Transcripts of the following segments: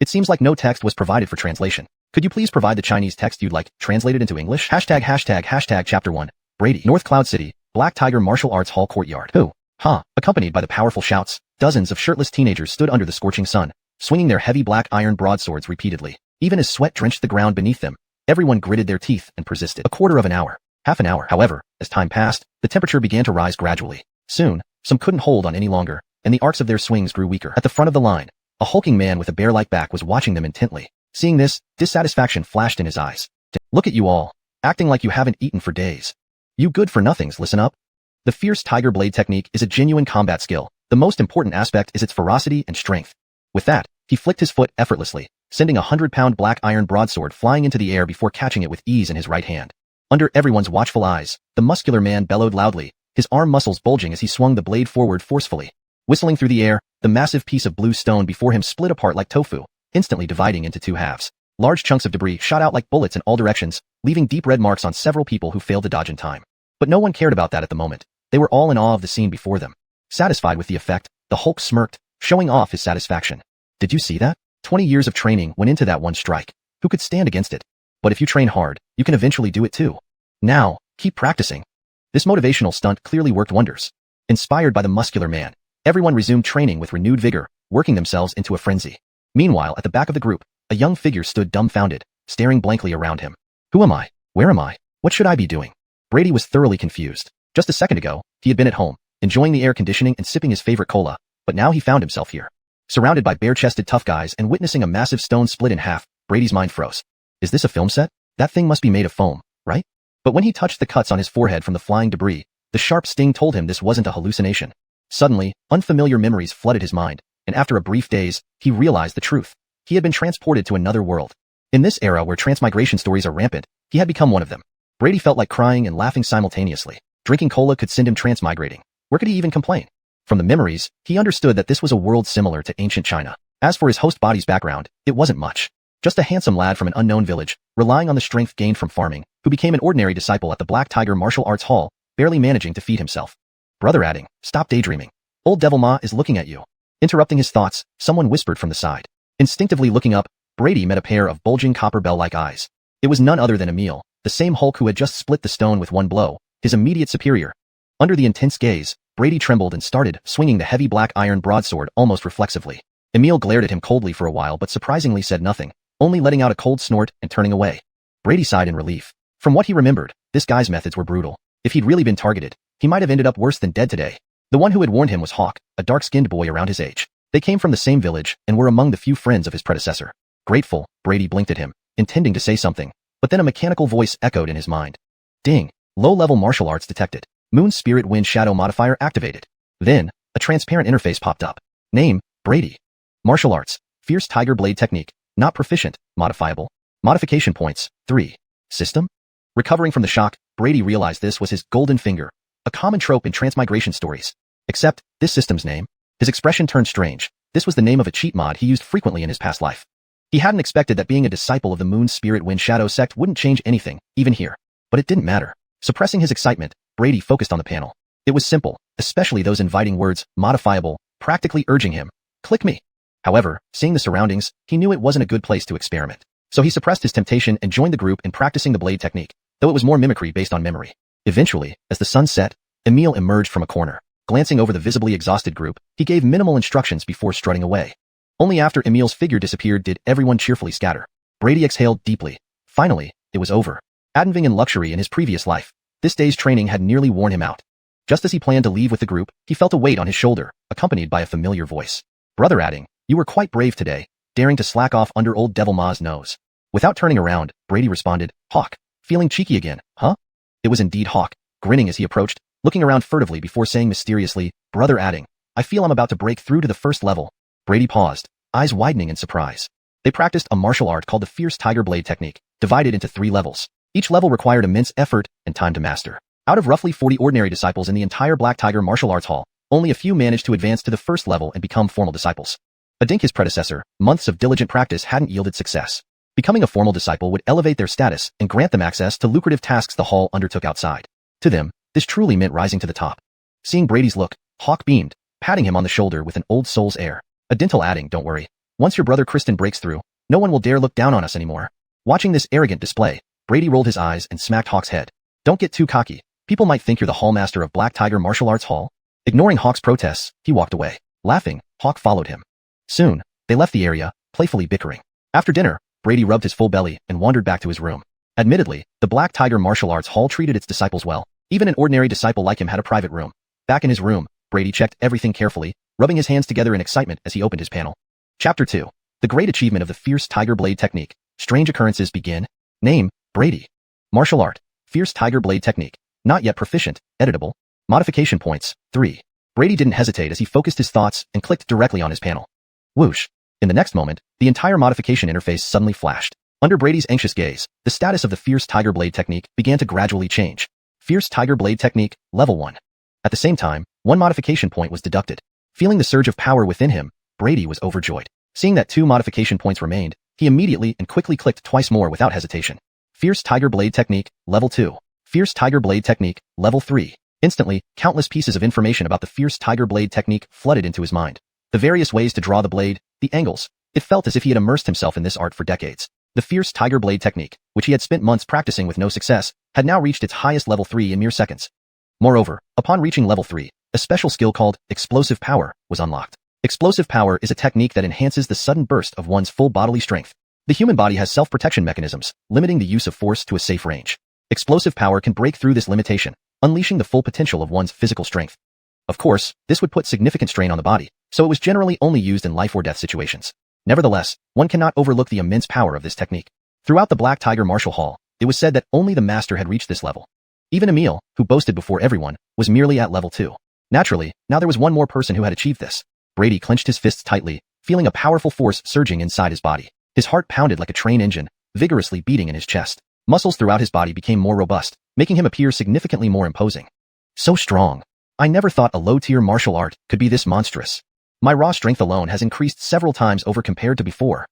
It seems like no text was provided for translation. Could you please provide the Chinese text you'd like translated into English? ##### Chapter 1. Brady. North Cloud City, Black Tiger Martial Arts Hall Courtyard. Who? Huh. Accompanied by the powerful shouts, dozens of shirtless teenagers stood under the scorching sun, swinging their heavy black iron broadswords repeatedly. Even as sweat drenched the ground beneath them, everyone gritted their teeth and persisted. A quarter of an hour. Half an hour. However, as time passed, the temperature began to rise gradually. Soon, some couldn't hold on any longer, and the arcs of their swings grew weaker. At the front of the line, a hulking man with a bear-like back was watching them intently. Seeing this, dissatisfaction flashed in his eyes. Look at you all, acting like you haven't eaten for days. You good-for-nothings, listen up. The fierce tiger blade technique is a genuine combat skill. The most important aspect is its ferocity and strength. With that, he flicked his foot effortlessly, sending a 100-pound black iron broadsword flying into the air before catching it with ease in his right hand. Under everyone's watchful eyes, the muscular man bellowed loudly, his arm muscles bulging as he swung the blade forward forcefully. Whistling through the air, the massive piece of blue stone before him split apart like tofu, instantly dividing into two halves. Large chunks of debris shot out like bullets in all directions, leaving deep red marks on several people who failed to dodge in time. But no one cared about that at the moment. They were all in awe of the scene before them. Satisfied with the effect, the Hulk smirked, showing off his satisfaction. Did you see that? 20 years of training went into that one strike. Who could stand against it? But if you train hard, you can eventually do it too. Now, keep practicing. This motivational stunt clearly worked wonders. Inspired by the muscular man, everyone resumed training with renewed vigor, working themselves into a frenzy. Meanwhile, at the back of the group, a young figure stood dumbfounded, staring blankly around him. Who am I? Where am I? What should I be doing? Brady was thoroughly confused. Just a second ago, he had been at home, enjoying the air conditioning and sipping his favorite cola, but now he found himself here. Surrounded by bare-chested tough guys and witnessing a massive stone split in half, Brady's mind froze. Is this a film set? That thing must be made of foam, right? But when he touched the cuts on his forehead from the flying debris, the sharp sting told him this wasn't a hallucination. Suddenly, unfamiliar memories flooded his mind, and after a brief daze, he realized the truth. He had been transported to another world. In this era where transmigration stories are rampant, he had become one of them. Brady felt like crying and laughing simultaneously. Drinking cola could send him transmigrating. Where could he even complain? From the memories, he understood that this was a world similar to ancient China. As for his host body's background, it wasn't much. Just a handsome lad from an unknown village, relying on the strength gained from farming, who became an ordinary disciple at the Black Tiger Martial Arts Hall, barely managing to feed himself. Brother adding, stop daydreaming. Old Devil Ma is looking at you. Interrupting his thoughts, someone whispered from the side. Instinctively looking up, Brady met a pair of bulging copper bell-like eyes. It was none other than Emil, the same Hulk who had just split the stone with one blow, his immediate superior. Under the intense gaze, Brady trembled and started swinging the heavy black iron broadsword almost reflexively. Emil glared at him coldly for a while but surprisingly said nothing, only letting out a cold snort and turning away. Brady sighed in relief. From what he remembered, this guy's methods were brutal. If he'd really been targeted, he might have ended up worse than dead today. The one who had warned him was Hawk, a dark-skinned boy around his age. They came from the same village and were among the few friends of his predecessor. Grateful, Brady blinked at him, intending to say something, but then a mechanical voice echoed in his mind. Ding! Low-level martial arts detected. Moon Spirit Wind Shadow Modifier activated. Then, a transparent interface popped up. Name, Brady. Martial arts, Fierce Tiger Blade Technique, not proficient, modifiable. Modification points, 3. System? Recovering from the shock, Brady realized this was his golden finger, a common trope in transmigration stories. Except, this system's name. His expression turned strange. This was the name of a cheat mod he used frequently in his past life. He hadn't expected that being a disciple of the Moon Spirit Wind Shadow sect wouldn't change anything, even here. But it didn't matter. Suppressing his excitement, Brady focused on the panel. It was simple, especially those inviting words, modifiable, practically urging him, click me. However, seeing the surroundings, he knew it wasn't a good place to experiment. So he suppressed his temptation and joined the group in practicing the blade technique, though it was more mimicry based on memory. Eventually, as the sun set, Emil emerged from a corner. Glancing over the visibly exhausted group, he gave minimal instructions before strutting away. Only after Emil's figure disappeared did everyone cheerfully scatter. Brady exhaled deeply. Finally, it was over. Adventing in luxury in his previous life, this day's training had nearly worn him out. Just as he planned to leave with the group, he felt a weight on his shoulder, accompanied by a familiar voice. Brother adding, you were quite brave today, daring to slack off under old Devil Ma's nose. Without turning around, Brady responded, Hawk, feeling cheeky again, huh? It was indeed Hawk, grinning as he approached, looking around furtively before saying mysteriously, brother adding, I feel I'm about to break through to the first level. Brady paused, eyes widening in surprise. They practiced a martial art called the Fierce Tiger Blade Technique, divided into 3 levels. Each level required immense effort and time to master. Out of roughly 40 ordinary disciples in the entire Black Tiger Martial Arts Hall, only a few managed to advance to the first level and become formal disciples. Adink, his predecessor, months of diligent practice hadn't yielded success. Becoming a formal disciple would elevate their status and grant them access to lucrative tasks the hall undertook outside. To them, this truly meant rising to the top. Seeing Brady's look, Hawk beamed, patting him on the shoulder with an old soul's air. A dental adding, don't worry. Once your brother Kristen breaks through, no one will dare look down on us anymore. Watching this arrogant display, Brady rolled his eyes and smacked Hawk's head. Don't get too cocky. People might think you're the Hallmaster of Black Tiger Martial Arts Hall. Ignoring Hawk's protests, he walked away. Laughing, Hawk followed him. Soon, they left the area, playfully bickering. After dinner, Brady rubbed his full belly and wandered back to his room. Admittedly, the Black Tiger Martial Arts Hall treated its disciples well. Even an ordinary disciple like him had a private room. Back in his room, Brady checked everything carefully, rubbing his hands together in excitement as he opened his panel. Chapter 2. The Great Achievement of the Fierce Tiger Blade Technique. Strange occurrences begin. Name, Brady. Martial art, Fierce Tiger Blade Technique. Not yet proficient, editable. Modification points, 3. Brady didn't hesitate as he focused his thoughts and clicked directly on his panel. Whoosh. In the next moment, the entire modification interface suddenly flashed. Under Brady's anxious gaze, the status of the Fierce Tiger Blade Technique began to gradually change. Fierce Tiger Blade Technique, Level 1. At the same time, one modification point was deducted. Feeling the surge of power within him, Brady was overjoyed. Seeing that 2 modification points remained, he immediately and quickly clicked twice more without hesitation. Fierce Tiger Blade Technique, Level 2. Fierce Tiger Blade Technique, Level 3. Instantly, countless pieces of information about the Fierce Tiger Blade Technique flooded into his mind. The various ways to draw the blade, the angles. It felt as if he had immersed himself in this art for decades. The Fierce Tiger Blade Technique, which he had spent months practicing with no success, had now reached its highest Level 3 in mere seconds. Moreover, upon reaching Level 3, a special skill called Explosive Power was unlocked. Explosive Power is a technique that enhances the sudden burst of one's full bodily strength. The human body has self-protection mechanisms, limiting the use of force to a safe range. Explosive Power can break through this limitation, unleashing the full potential of one's physical strength. Of course, this would put significant strain on the body, so it was generally only used in life-or-death situations. Nevertheless, one cannot overlook the immense power of this technique. Throughout the Black Tiger Martial Hall, it was said that only the master had reached this level. Even Emil, who boasted before everyone, was merely at Level 2. Naturally, now there was one more person who had achieved this. Brady clenched his fists tightly, feeling a powerful force surging inside his body. His heart pounded like a train engine, vigorously beating in his chest. Muscles throughout his body became more robust, making him appear significantly more imposing. So strong. I never thought a low-tier martial art could be this monstrous. My raw strength alone has increased several times over compared to before.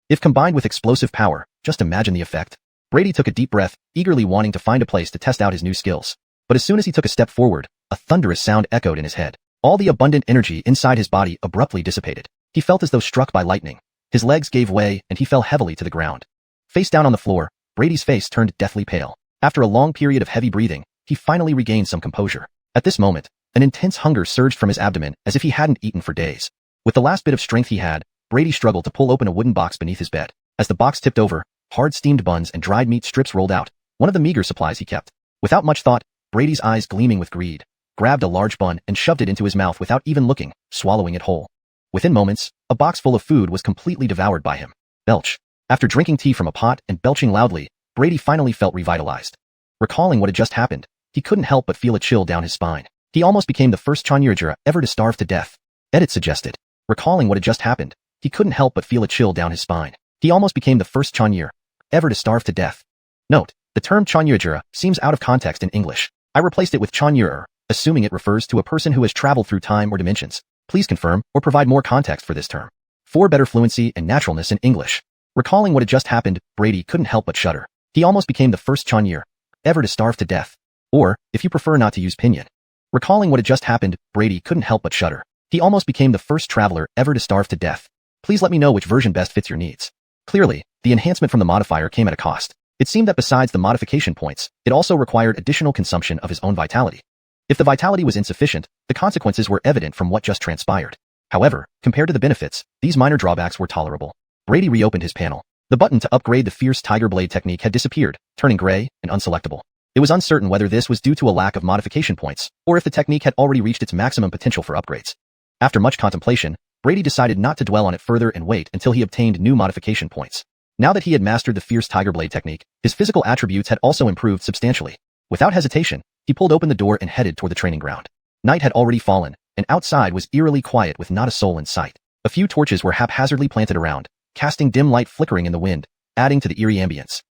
If combined with explosive power, just imagine the effect. Brady took a deep breath, eagerly wanting to find a place to test out his new skills. But as soon as he took a step forward, a thunderous sound echoed in his head. All the abundant energy inside his body abruptly dissipated. He felt as though struck by lightning. His legs gave way and he fell heavily to the ground. Face down on the floor, Brady's face turned deathly pale. After a long period of heavy breathing, he finally regained some composure. At this moment, an intense hunger surged from his abdomen as if he hadn't eaten for days. With the last bit of strength he had, Brady struggled to pull open a wooden box beneath his bed. As the box tipped over, hard steamed buns and dried meat strips rolled out, one of the meager supplies he kept. Without much thought, Brady's eyes gleaming with greed, grabbed a large bun and shoved it into his mouth without even looking, swallowing it whole. Within moments, a box full of food was completely devoured by him. Belch. After drinking tea from a pot and belching loudly, Brady finally felt revitalized. Recalling what had just happened, he couldn't help but feel a chill down his spine. He almost became the first xuanhuan ever to starve to death. Edit suggested. Recalling what had just happened, he couldn't help but feel a chill down his spine. He almost became the first xuanhuan ever to starve to death. Note, the term xuanhuan seems out of context in English. I replaced it with xuanhuan, assuming it refers to a person who has traveled through time or dimensions. Please confirm or provide more context for this term. For better fluency and naturalness in English. Recalling what had just happened, Brady couldn't help but shudder. He almost became the first xuanhuan ever to starve to death. Or, if you prefer not to use pinyin. Recalling what had just happened, Brady couldn't help but shudder. He almost became the first traveler ever to starve to death. Please let me know which version best fits your needs. Clearly, the enhancement from the modifier came at a cost. It seemed that besides the modification points, it also required additional consumption of his own vitality. If the vitality was insufficient, the consequences were evident from what just transpired. However, compared to the benefits, these minor drawbacks were tolerable. Brady reopened his panel. The button to upgrade the Fierce Tiger Blade technique had disappeared, turning gray and unselectable. It was uncertain whether this was due to a lack of modification points, or if the technique had already reached its maximum potential for upgrades. After much contemplation, Brady decided not to dwell on it further and wait until he obtained new modification points. Now that he had mastered the Fierce Tiger Blade technique, his physical attributes had also improved substantially. Without hesitation, he pulled open the door and headed toward the training ground. Night had already fallen, and outside was eerily quiet with not a soul in sight. A few torches were haphazardly planted around, casting dim light flickering in the wind, adding to the eerie ambience.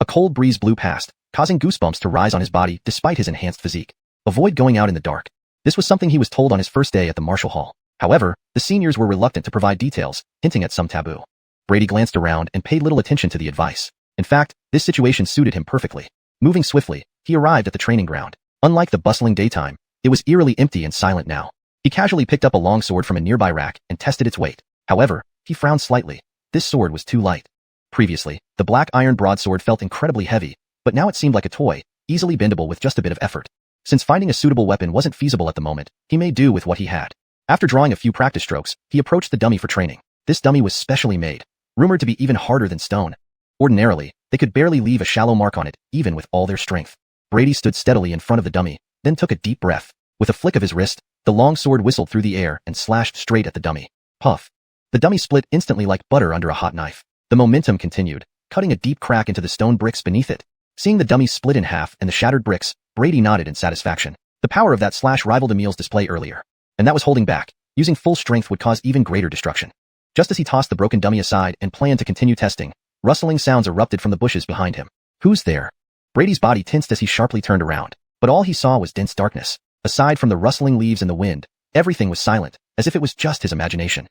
A cold breeze blew past, causing goosebumps to rise on his body despite his enhanced physique. Avoid going out in the dark. This was something he was told on his first day at the martial hall. However, the seniors were reluctant to provide details, hinting at some taboo. Brady glanced around and paid little attention to the advice. In fact, this situation suited him perfectly. Moving swiftly, he arrived at the training ground. Unlike the bustling daytime, it was eerily empty and silent now. He casually picked up a long sword from a nearby rack and tested its weight. However, He frowned slightly. This sword was too light. Previously, the black iron broadsword felt incredibly heavy, but now it seemed like a toy, easily bendable with just a bit of effort. Since finding a suitable weapon wasn't feasible at the moment, he made do with what he had. After drawing a few practice strokes, he approached the dummy for training. This dummy was specially made, rumored to be even harder than stone. Ordinarily, they could barely leave a shallow mark on it, even with all their strength. Brady stood steadily in front of the dummy, then took a deep breath. With a flick of his wrist, the long sword whistled through the air and slashed straight at the dummy. Puff. The dummy split instantly like butter under a hot knife. The momentum continued, cutting a deep crack into the stone bricks beneath it. Seeing the dummy split in half and the shattered bricks, Brady nodded in satisfaction. The power of that slash rivaled Emil's display earlier. And that was holding back. Using full strength would cause even greater destruction. Just as he tossed the broken dummy aside and planned to continue testing, rustling sounds erupted from the bushes behind him. Who's there? Brady's body tensed as he sharply turned around, but all he saw was dense darkness. Aside from the rustling leaves and the wind, everything was silent, as if it was just his imagination.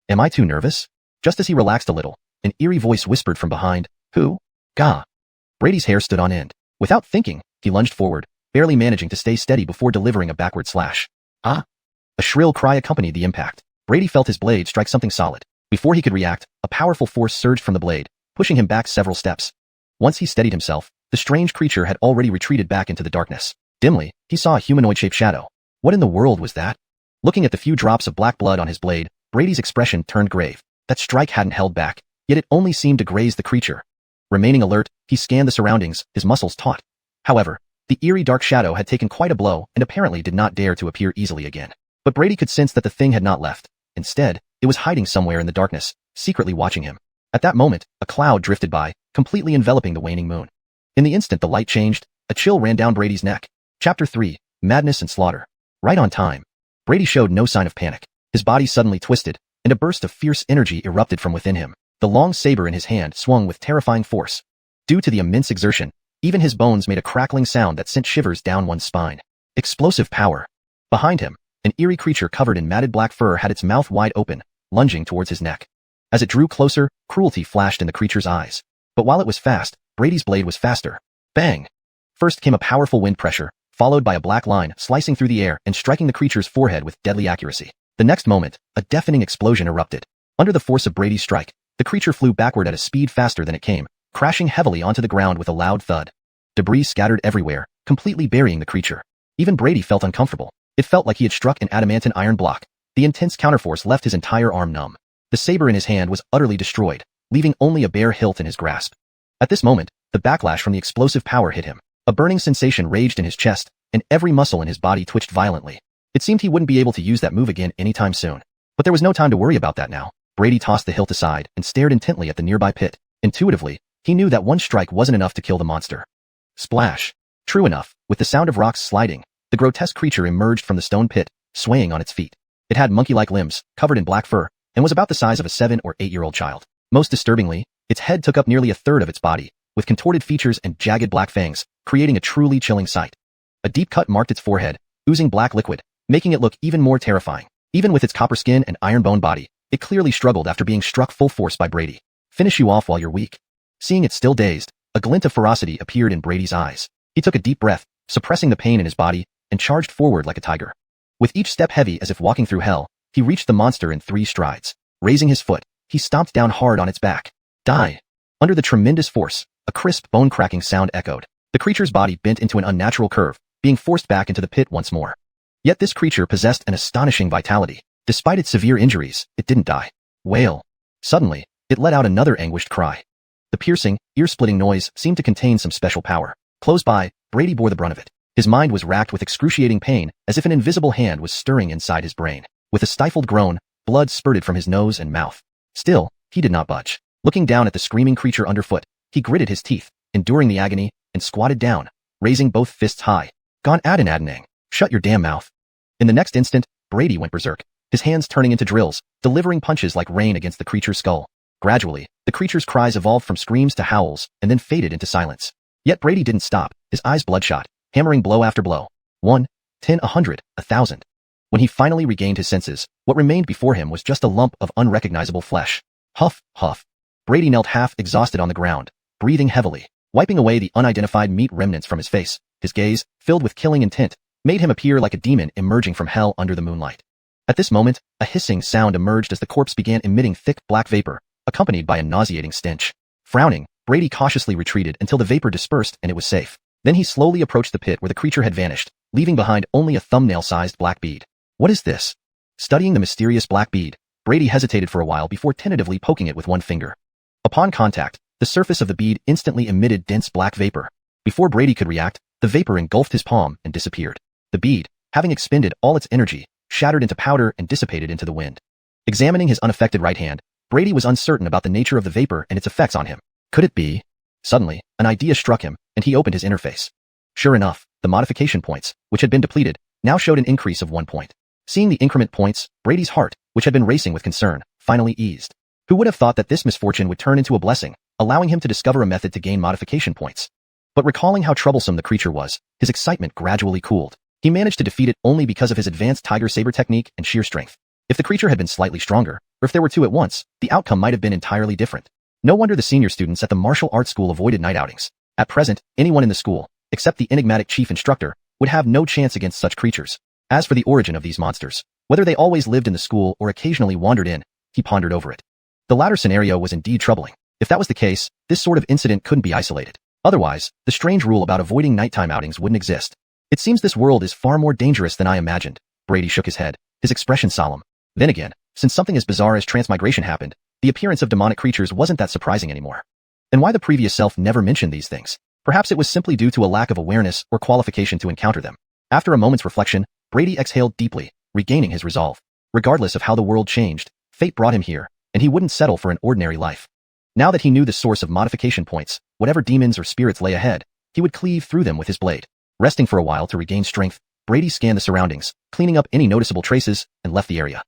Am I too nervous? Just as he relaxed a little, an eerie voice whispered from behind, Who? Gah. Brady's hair stood on end. Without thinking, he lunged forward, barely managing to stay steady before delivering a backward slash. Ah! A shrill cry accompanied the impact. Brady felt his blade strike something solid. Before he could react, a powerful force surged from the blade, pushing him back several steps. Once he steadied himself, the strange creature had already retreated back into the darkness. Dimly, he saw a humanoid-shaped shadow. What in the world was that? Looking at the few drops of black blood on his blade, Brady's expression turned grave. That strike hadn't held back, yet it only seemed to graze the creature. Remaining alert, he scanned the surroundings, his muscles taut. However, the eerie dark shadow had taken quite a blow and apparently did not dare to appear easily again. But Brady could sense that the thing had not left. Instead, it was hiding somewhere in the darkness, secretly watching him. At that moment, a cloud drifted by, completely enveloping the waning moon. In the instant the light changed, a chill ran down Brady's neck. Chapter 3, Madness and Slaughter. Right on time. Brady showed no sign of panic. His body suddenly twisted, and a burst of fierce energy erupted from within him. The long saber in his hand swung with terrifying force. Due to the immense exertion, even his bones made a crackling sound that sent shivers down one's spine. Explosive power. Behind him, an eerie creature covered in matted black fur had its mouth wide open, lunging towards his neck. As it drew closer, cruelty flashed in the creature's eyes. But while it was fast, Brady's blade was faster. Bang! First came a powerful wind pressure, followed by a black line slicing through the air and striking the creature's forehead with deadly accuracy. The next moment, a deafening explosion erupted. Under the force of Brady's strike, the creature flew backward at a speed faster than it came, crashing heavily onto the ground with a loud thud. Debris scattered everywhere, completely burying the creature. Even Brady felt uncomfortable. It felt like he had struck an adamantine iron block. The intense counterforce left his entire arm numb. The saber in his hand was utterly destroyed, leaving only a bare hilt in his grasp. At this moment, the backlash from the explosive power hit him. A burning sensation raged in his chest, and every muscle in his body twitched violently. It seemed he wouldn't be able to use that move again anytime soon. But there was no time to worry about that now. Brady tossed the hilt aside and stared intently at the nearby pit. Intuitively, he knew that one strike wasn't enough to kill the monster. Splash! True enough, with the sound of rocks sliding, the grotesque creature emerged from the stone pit, swaying on its feet. It had monkey-like limbs, covered in black fur, and was about the size of a 7- or 8-year-old child. Most disturbingly, its head took up nearly a third of its body, with contorted features and jagged black fangs, creating a truly chilling sight. A deep cut marked its forehead, oozing black liquid, making it look even more terrifying. Even with its copper skin and iron bone body, it clearly struggled after being struck full force by Brady. Finish you off while you're weak. Seeing it still dazed, a glint of ferocity appeared in Brady's eyes. He took a deep breath, suppressing the pain in his body, and charged forward like a tiger. With each step heavy as if walking through hell, he reached the monster in 3 strides. Raising his foot, he stomped down hard on its back. Die! Under the tremendous force, a crisp, bone-cracking sound echoed. The creature's body bent into an unnatural curve, being forced back into the pit once more. Yet this creature possessed an astonishing vitality. Despite its severe injuries, it didn't die. Wail. Suddenly, it let out another anguished cry. The piercing, ear-splitting noise seemed to contain some special power. Close by, Brady bore the brunt of it. His mind was racked with excruciating pain, as if an invisible hand was stirring inside his brain. With a stifled groan, blood spurted from his nose and mouth. Still, he did not budge. Looking down at the screaming creature underfoot, he gritted his teeth, enduring the agony, and squatted down, raising both fists high. Gon Adanang, shut your damn mouth. In the next instant, Brady went berserk, his hands turning into drills, delivering punches like rain against the creature's skull. Gradually, the creature's cries evolved from screams to howls, and then faded into silence. Yet Brady didn't stop, his eyes bloodshot, hammering blow after blow. 1, 10, 100, 1,000. When he finally regained his senses, what remained before him was just a lump of unrecognizable flesh. Huff, huff. Brady knelt half exhausted on the ground, breathing heavily, wiping away the unidentified meat remnants from his face. His gaze, filled with killing intent, made him appear like a demon emerging from hell under the moonlight. At this moment, a hissing sound emerged as the corpse began emitting thick black vapor, accompanied by a nauseating stench. Frowning, Brady cautiously retreated until the vapor dispersed and it was safe. Then he slowly approached the pit where the creature had vanished, leaving behind only a thumbnail-sized black bead. What is this? Studying the mysterious black bead, Brady hesitated for a while before tentatively poking it with one finger. Upon contact, the surface of the bead instantly emitted dense black vapor. Before Brady could react, the vapor engulfed his palm and disappeared. The bead, having expended all its energy, shattered into powder and dissipated into the wind. Examining his unaffected right hand, Brady was uncertain about the nature of the vapor and its effects on him. Could it be? Suddenly, an idea struck him, and he opened his interface. Sure enough, the modification points, which had been depleted, now showed an increase of 1 point. Seeing the increment points, Brady's heart, which had been racing with concern, finally eased. Who would have thought that this misfortune would turn into a blessing, allowing him to discover a method to gain modification points? But recalling how troublesome the creature was, his excitement gradually cooled. He managed to defeat it only because of his advanced tiger saber technique and sheer strength. If the creature had been slightly stronger, or if there were two at once, the outcome might have been entirely different. No wonder the senior students at the martial arts school avoided night outings. At present, anyone in the school, except the enigmatic chief instructor, would have no chance against such creatures. As for the origin of these monsters, whether they always lived in the school or occasionally wandered in, he pondered over it. The latter scenario was indeed troubling. If that was the case, this sort of incident couldn't be isolated. Otherwise, the strange rule about avoiding nighttime outings wouldn't exist. It seems this world is far more dangerous than I imagined. Brady shook his head, his expression solemn. Then again, since something as bizarre as transmigration happened, the appearance of demonic creatures wasn't that surprising anymore. And why the previous self never mentioned these things? Perhaps it was simply due to a lack of awareness or qualification to encounter them. After a moment's reflection, Brady exhaled deeply, regaining his resolve. Regardless of how the world changed, fate brought him here, and he wouldn't settle for an ordinary life. Now that he knew the source of modification points, whatever demons or spirits lay ahead, he would cleave through them with his blade. Resting for a while to regain strength, Brady scanned the surroundings, cleaning up any noticeable traces, and left the area.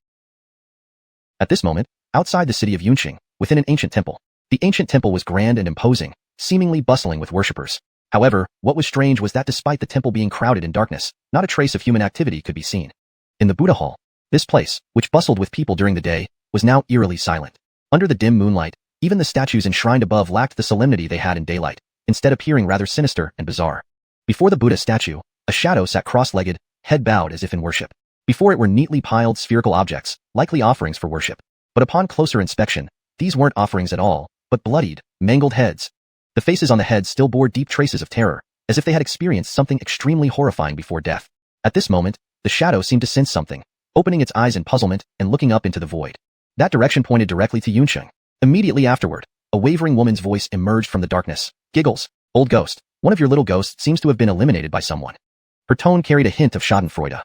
At this moment, outside the city of Yunqing, within an ancient temple. The ancient temple was grand and imposing, seemingly bustling with worshippers. However, what was strange was that despite the temple being crowded in darkness, not a trace of human activity could be seen. In the Buddha Hall, this place, which bustled with people during the day, was now eerily silent. Under the dim moonlight, even the statues enshrined above lacked the solemnity they had in daylight, instead appearing rather sinister and bizarre. Before the Buddha statue, a shadow sat cross-legged, head bowed as if in worship. Before it were neatly piled spherical objects, likely offerings for worship. But upon closer inspection, these weren't offerings at all, but bloodied, mangled heads. The faces on the heads still bore deep traces of terror, as if they had experienced something extremely horrifying before death. At this moment, the shadow seemed to sense something, opening its eyes in puzzlement and looking up into the void. That direction pointed directly to Yunqing. Immediately afterward, a wavering woman's voice emerged from the darkness. Giggles, old ghost, one of your little ghosts seems to have been eliminated by someone. Her tone carried a hint of schadenfreude.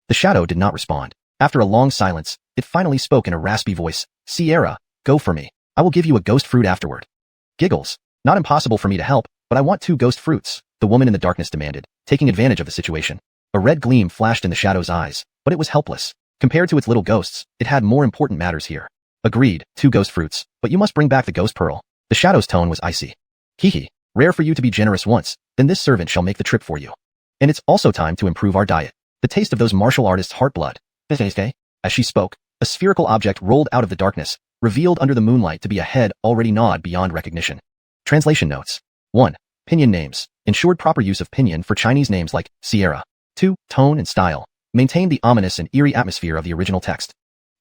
The shadow did not respond. After a long silence, it finally spoke in a raspy voice. Sierra, go for me. I will give you a ghost fruit afterward. Giggles, not impossible for me to help, but I want 2 ghost fruits, the woman in the darkness demanded, taking advantage of the situation. A red gleam flashed in the shadow's eyes, but it was helpless. Compared to its little ghosts, it had more important matters here. Agreed, 2 ghost fruits, but you must bring back the ghost pearl. The shadow's tone was icy. Hee, rare for you to be generous once, then this servant shall make the trip for you. And it's also time to improve our diet. The taste of those martial artists' heartblood. As she spoke, a spherical object rolled out of the darkness, revealed under the moonlight to be a head already gnawed beyond recognition. Translation notes. 1. Pinyin names. Ensured proper use of pinyin for Chinese names like Sierra. 2. Tone and style. Maintained the ominous and eerie atmosphere of the original text.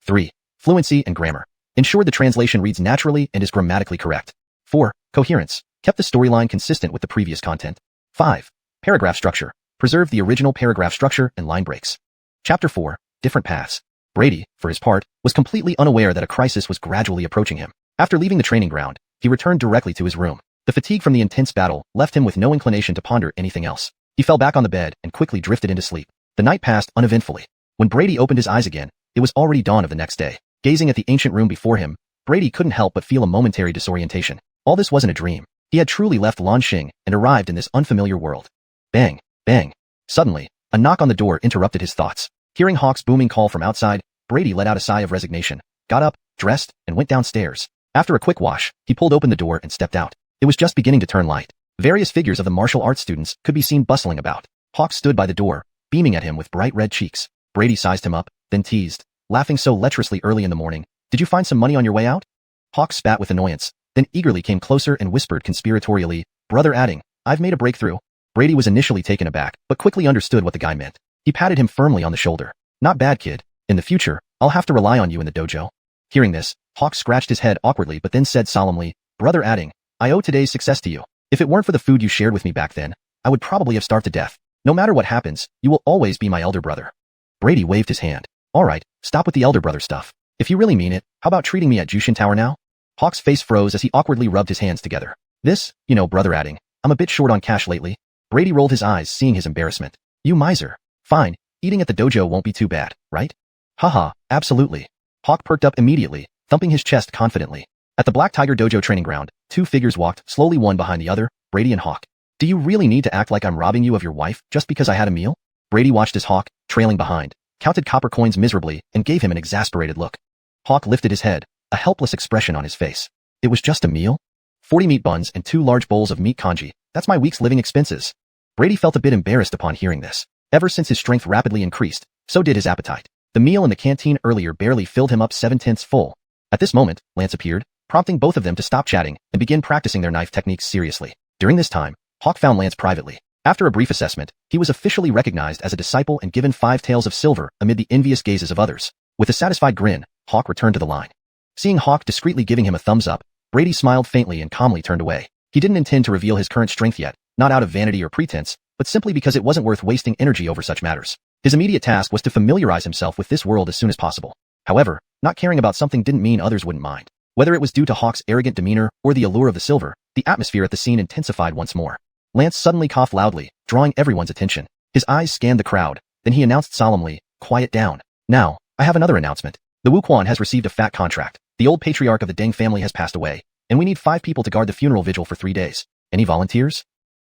3. Fluency and grammar. Ensured the translation reads naturally and is grammatically correct. 4. Coherence. Kept the storyline consistent with the previous content. 5. Paragraph structure. Preserved the original paragraph structure and line breaks. Chapter 4. Different paths. Brady, for his part, was completely unaware that a crisis was gradually approaching him. After leaving the training ground, he returned directly to his room. The fatigue from the intense battle left him with no inclination to ponder anything else. He fell back on the bed and quickly drifted into sleep. The night passed uneventfully. When Brady opened his eyes again, it was already dawn of the next day. Gazing at the ancient room before him, Brady couldn't help but feel a momentary disorientation. All this wasn't a dream. He had truly left Lanxing and arrived in this unfamiliar world. Bang, bang. Suddenly, a knock on the door interrupted his thoughts. Hearing Hawk's booming call from outside, Brady let out a sigh of resignation, got up, dressed, and went downstairs. After a quick wash, he pulled open the door and stepped out. It was just beginning to turn light. Various figures of the martial arts students could be seen bustling about. Hawk stood by the door, beaming at him with bright red cheeks. Brady sized him up, then teased, laughing so lecherously early in the morning. Did you find some money on your way out? Hawk spat with annoyance, then eagerly came closer and whispered conspiratorially, brother, adding, I've made a breakthrough. Brady was initially taken aback, but quickly understood what the guy meant. He patted him firmly on the shoulder. Not bad, kid. In the future, I'll have to rely on you in the dojo. Hearing this, Hawk scratched his head awkwardly but then said solemnly, brother, adding, I owe today's success to you. If it weren't for the food you shared with me back then, I would probably have starved to death. No matter what happens, you will always be my elder brother. Brady waved his hand. Alright, stop with the elder brother stuff. If you really mean it, how about treating me at Xiuxian Tower now? Hawk's face froze as he awkwardly rubbed his hands together. This, brother, adding, I'm a bit short on cash lately. Brady rolled his eyes, seeing his embarrassment. You miser. Fine, eating at the dojo won't be too bad, right? Haha, absolutely. Hawk perked up immediately, thumping his chest confidently. At the Black Tiger Dojo training ground, two figures walked slowly one behind the other, Brady and Hawk. Do you really need to act like I'm robbing you of your wife just because I had a meal? Brady watched as Hawk, trailing behind, counted copper coins miserably and gave him an exasperated look. Hawk lifted his head, a helpless expression on his face. It was just a meal? 40 meat buns and 2 large bowls of meat congee. That's my week's living expenses. Brady felt a bit embarrassed upon hearing this. Ever since his strength rapidly increased, so did his appetite. The meal in the canteen earlier barely filled him up 7/10 full. At this moment, Lance appeared, prompting both of them to stop chatting and begin practicing their knife techniques seriously. During this time, Hawk found Lance privately. After a brief assessment, he was officially recognized as a disciple and given 5 taels of silver amid the envious gazes of others. With a satisfied grin, Hawk returned to the line. Seeing Hawk discreetly giving him a thumbs up, Brady smiled faintly and calmly turned away. He didn't intend to reveal his current strength yet, not out of vanity or pretense, but simply because it wasn't worth wasting energy over such matters. His immediate task was to familiarize himself with this world as soon as possible. However, not caring about something didn't mean others wouldn't mind. Whether it was due to Hawk's arrogant demeanor or the allure of the silver, the atmosphere at the scene intensified once more. Lance suddenly coughed loudly, drawing everyone's attention. His eyes scanned the crowd, then he announced solemnly, quiet down. Now, I have another announcement. The Xuanhuan has received a fat contract. The old patriarch of the Deng family has passed away, and we need 5 people to guard the funeral vigil for 3 days. Any volunteers?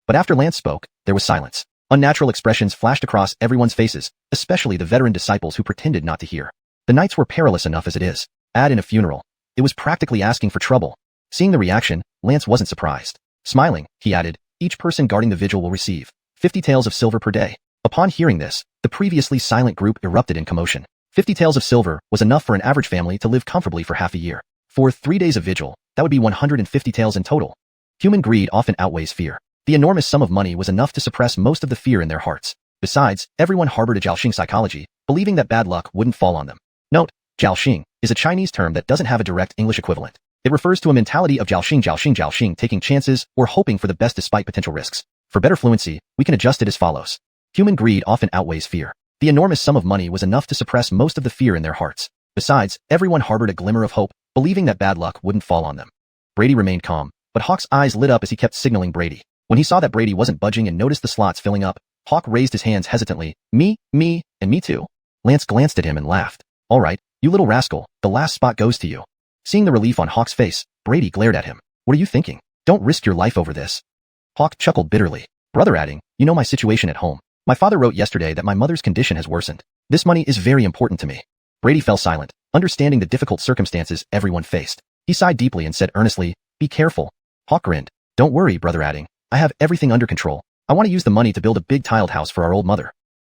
But after Lance spoke, there was silence. Unnatural expressions flashed across everyone's faces, especially the veteran disciples who pretended not to hear. The nights were perilous enough as it is. Add in a funeral. It was practically asking for trouble. Seeing the reaction, Lance wasn't surprised. Smiling, he added, each person guarding the vigil will receive 50 taels of silver per day. Upon hearing this, the previously silent group erupted in commotion. 50 taels of silver was enough for an average family to live comfortably for half a year. For 3 days of vigil, that would be 150 taels in total. Human greed often outweighs fear. The enormous sum of money was enough to suppress most of the fear in their hearts. Besides, everyone harbored a xiuxian psychology, believing that bad luck wouldn't fall on them. Note, xiuxian is a Chinese term that doesn't have a direct English equivalent. It refers to a mentality of xiuxian, taking chances or hoping for the best despite potential risks. For better fluency, we can adjust it as follows. Human greed often outweighs fear. The enormous sum of money was enough to suppress most of the fear in their hearts. Besides, everyone harbored a glimmer of hope, believing that bad luck wouldn't fall on them. Brady remained calm, but Hawk's eyes lit up as he kept signaling Brady. When he saw that Brady wasn't budging and noticed the slots filling up, Hawk raised his hands hesitantly. Me, and me too. Lance glanced at him and laughed. All right, you little rascal, the last spot goes to you. Seeing the relief on Hawk's face, Brady glared at him. What are you thinking? Don't risk your life over this. Hawk chuckled bitterly. Brother, adding, you know my situation at home. My father wrote yesterday that my mother's condition has worsened. This money is very important to me. Brady fell silent, understanding the difficult circumstances everyone faced. He sighed deeply and said earnestly, be careful. Hawk grinned. Don't worry, brother, adding, I have everything under control. I want to use the money to build a big tiled house for our old mother.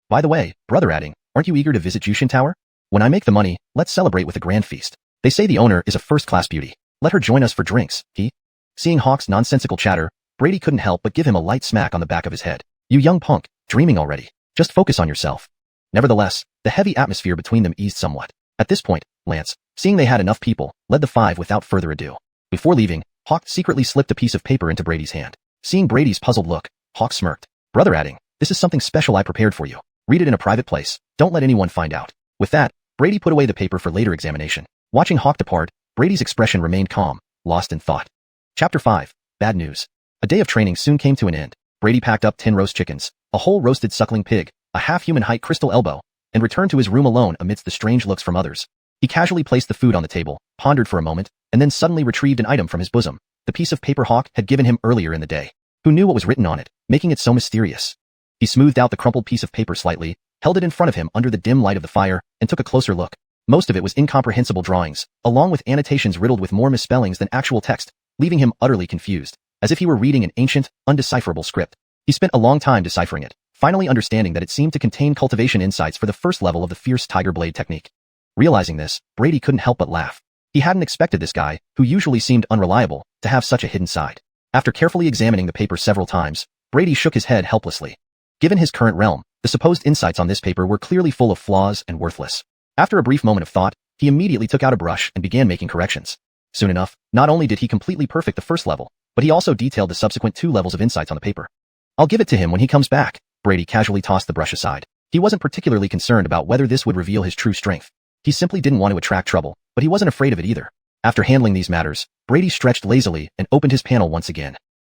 By the way, brother, adding, aren't you eager to visit Xiuxian Tower? When I make the money, let's celebrate with a grand feast. They say the owner is a first-class beauty. Let her join us for drinks, Seeing Hawk's nonsensical chatter, Brady couldn't help but give him a light smack on the back of his head. You young punk, dreaming already. Just focus on yourself. Nevertheless, the heavy atmosphere between them eased somewhat. At this point, Lance, seeing they had enough people, led the 5 without further ado. Before leaving, Hawk secretly slipped a piece of paper into Brady's hand. Seeing Brady's puzzled look, Hawk smirked. Brother, adding, this is something special I prepared for you. Read it in a private place. Don't let anyone find out. With that, Brady put away the paper for later examination. Watching Hawk depart, Brady's expression remained calm, lost in thought. Chapter 5. Bad news. A day of training soon came to an end. Brady packed up 10 roast chickens, a whole roasted suckling pig, a half-human height crystal elbow, and returned to his room alone amidst the strange looks from others. He casually placed the food on the table, pondered for a moment, and then suddenly retrieved an item from his bosom, the piece of paper Hawk had given him earlier in the day. Who knew what was written on it, making it so mysterious? He smoothed out the crumpled piece of paper slightly, held it in front of him under the dim light of the fire, and took a closer look. Most of it was incomprehensible drawings, along with annotations riddled with more misspellings than actual text, leaving him utterly confused, as if he were reading an ancient, undecipherable script. He spent a long time deciphering it, finally understanding that it seemed to contain cultivation insights for the first level of the fierce tiger blade technique. Realizing this, Brady couldn't help but laugh. He hadn't expected this guy, who usually seemed unreliable, to have such a hidden side. After carefully examining the paper several times, Brady shook his head helplessly. Given his current realm, The supposed insights on this paper were clearly full of flaws and worthless. After a brief moment of thought, he immediately took out a brush and began making corrections. Soon enough, not only did he completely perfect the first level, but he also detailed the subsequent 2 levels of insights on the paper. I'll give it to him when he comes back. Brady casually tossed the brush aside. He wasn't particularly concerned about whether this would reveal his true strength. He simply didn't want to attract trouble, but he wasn't afraid of it either. After handling these matters, Brady stretched lazily and opened his panel once again.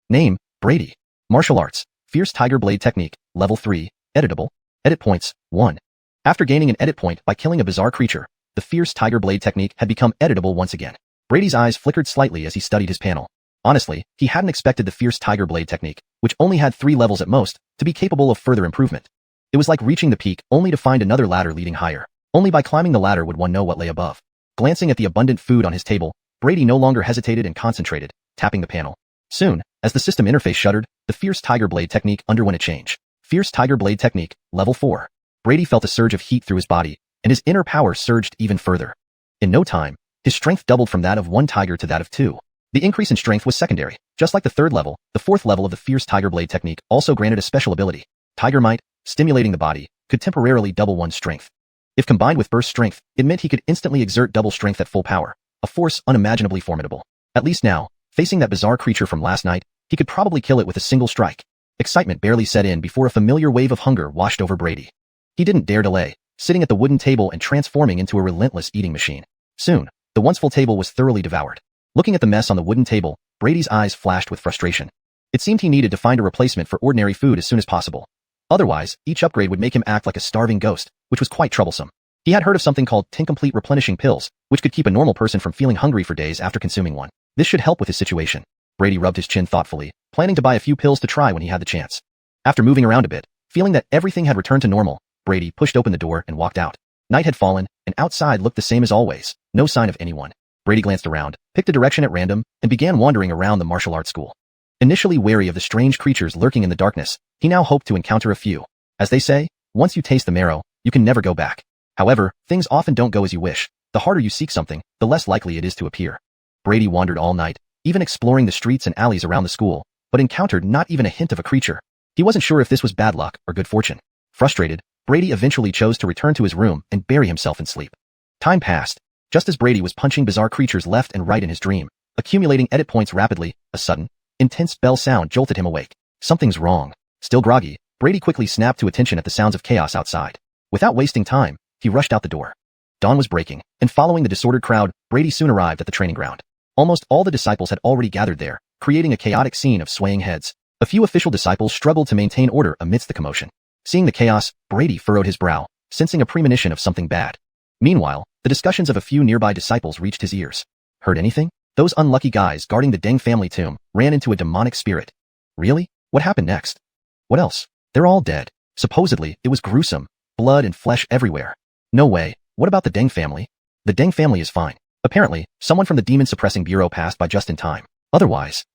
Name, Brady. Martial Arts, Fierce Tiger Blade Technique, Level 3, Editable. Edit points, 1. After gaining an edit point by killing a bizarre creature, the Fierce Tiger Blade Technique had become editable once again. Brady's eyes flickered slightly as he studied his panel. Honestly, he hadn't expected the Fierce Tiger Blade Technique, which only had 3 levels at most, to be capable of further improvement. It was like reaching the peak only to find another ladder leading higher. Only by climbing the ladder would one know what lay above. Glancing at the abundant food on his table, Brady no longer hesitated and concentrated, tapping the panel. Soon, as the system interface shuddered, the Fierce Tiger Blade Technique underwent a change. Fierce Tiger Blade Technique, Level 4. Brady felt a surge of heat through his body, and his inner power surged even further. In no time, his strength doubled from that of 1 tiger to that of 2. The increase in strength was secondary. Just like the 3rd level, the 4th level of the Fierce Tiger Blade Technique also granted a special ability. Tiger Might, stimulating the body, could temporarily double one's strength. If combined with burst strength, it meant he could instantly exert double strength at full power, a force unimaginably formidable. At least now, facing that bizarre creature from last night, he could probably kill it with a single strike. Excitement barely set in before a familiar wave of hunger washed over Brady. He didn't dare delay, sitting at the wooden table and transforming into a relentless eating machine. Soon, the once full table was thoroughly devoured. Looking at the mess on the wooden table, Brady's eyes flashed with frustration. It seemed he needed to find a replacement for ordinary food as soon as possible. Otherwise, each upgrade would make him act like a starving ghost, which was quite troublesome. He had heard of something called incomplete replenishing pills, which could keep a normal person from feeling hungry for days after consuming one. This should help with his situation. Brady rubbed his chin thoughtfully, planning to buy a few pills to try when he had the chance. After moving around a bit, feeling that everything had returned to normal, Brady pushed open the door and walked out. Night had fallen, and outside looked the same as always, no sign of anyone. Brady glanced around, picked a direction at random, and began wandering around the martial arts school. Initially wary of the strange creatures lurking in the darkness, he now hoped to encounter a few. As they say, once you taste the marrow, you can never go back. However, things often don't go as you wish. The harder you seek something, the less likely it is to appear. Brady wandered all night, even exploring the streets and alleys around the school, but encountered not even a hint of a creature. He wasn't sure if this was bad luck or good fortune. Frustrated, Brady eventually chose to return to his room and bury himself in sleep. Time passed. Just as Brady was punching bizarre creatures left and right in his dream, accumulating edit points rapidly, a sudden, intense bell sound jolted him awake. Something's wrong. Still groggy, Brady quickly snapped to attention at the sounds of chaos outside. Without wasting time, he rushed out the door. Dawn was breaking, and following the disordered crowd, Brady soon arrived at the training ground. Almost all the disciples had already gathered there, creating a chaotic scene of swaying heads. A few official disciples struggled to maintain order amidst the commotion. Seeing the chaos, Brady furrowed his brow, sensing a premonition of something bad. Meanwhile, the discussions of a few nearby disciples reached his ears. Heard anything? Those unlucky guys guarding the Deng family tomb ran into a demonic spirit. Really? What happened next? What else? They're all dead. Supposedly, it was gruesome. Blood and flesh everywhere. No way. What about the Deng family? The Deng family is fine. Apparently, someone from the Demon Suppressing Bureau passed by just in time. Otherwise,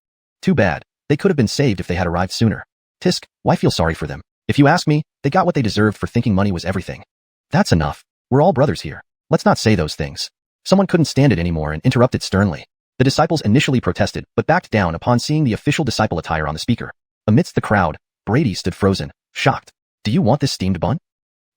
too bad. They could have been saved if they had arrived sooner. Tisk, why feel sorry for them? If you ask me, they got what they deserved for thinking money was everything. That's enough. We're all brothers here. Let's not say those things. Someone couldn't stand it anymore and interrupted sternly. The disciples initially protested, but backed down upon seeing the official disciple attire on the speaker. Amidst the crowd, Brady stood frozen, shocked. Do you want this steamed bun?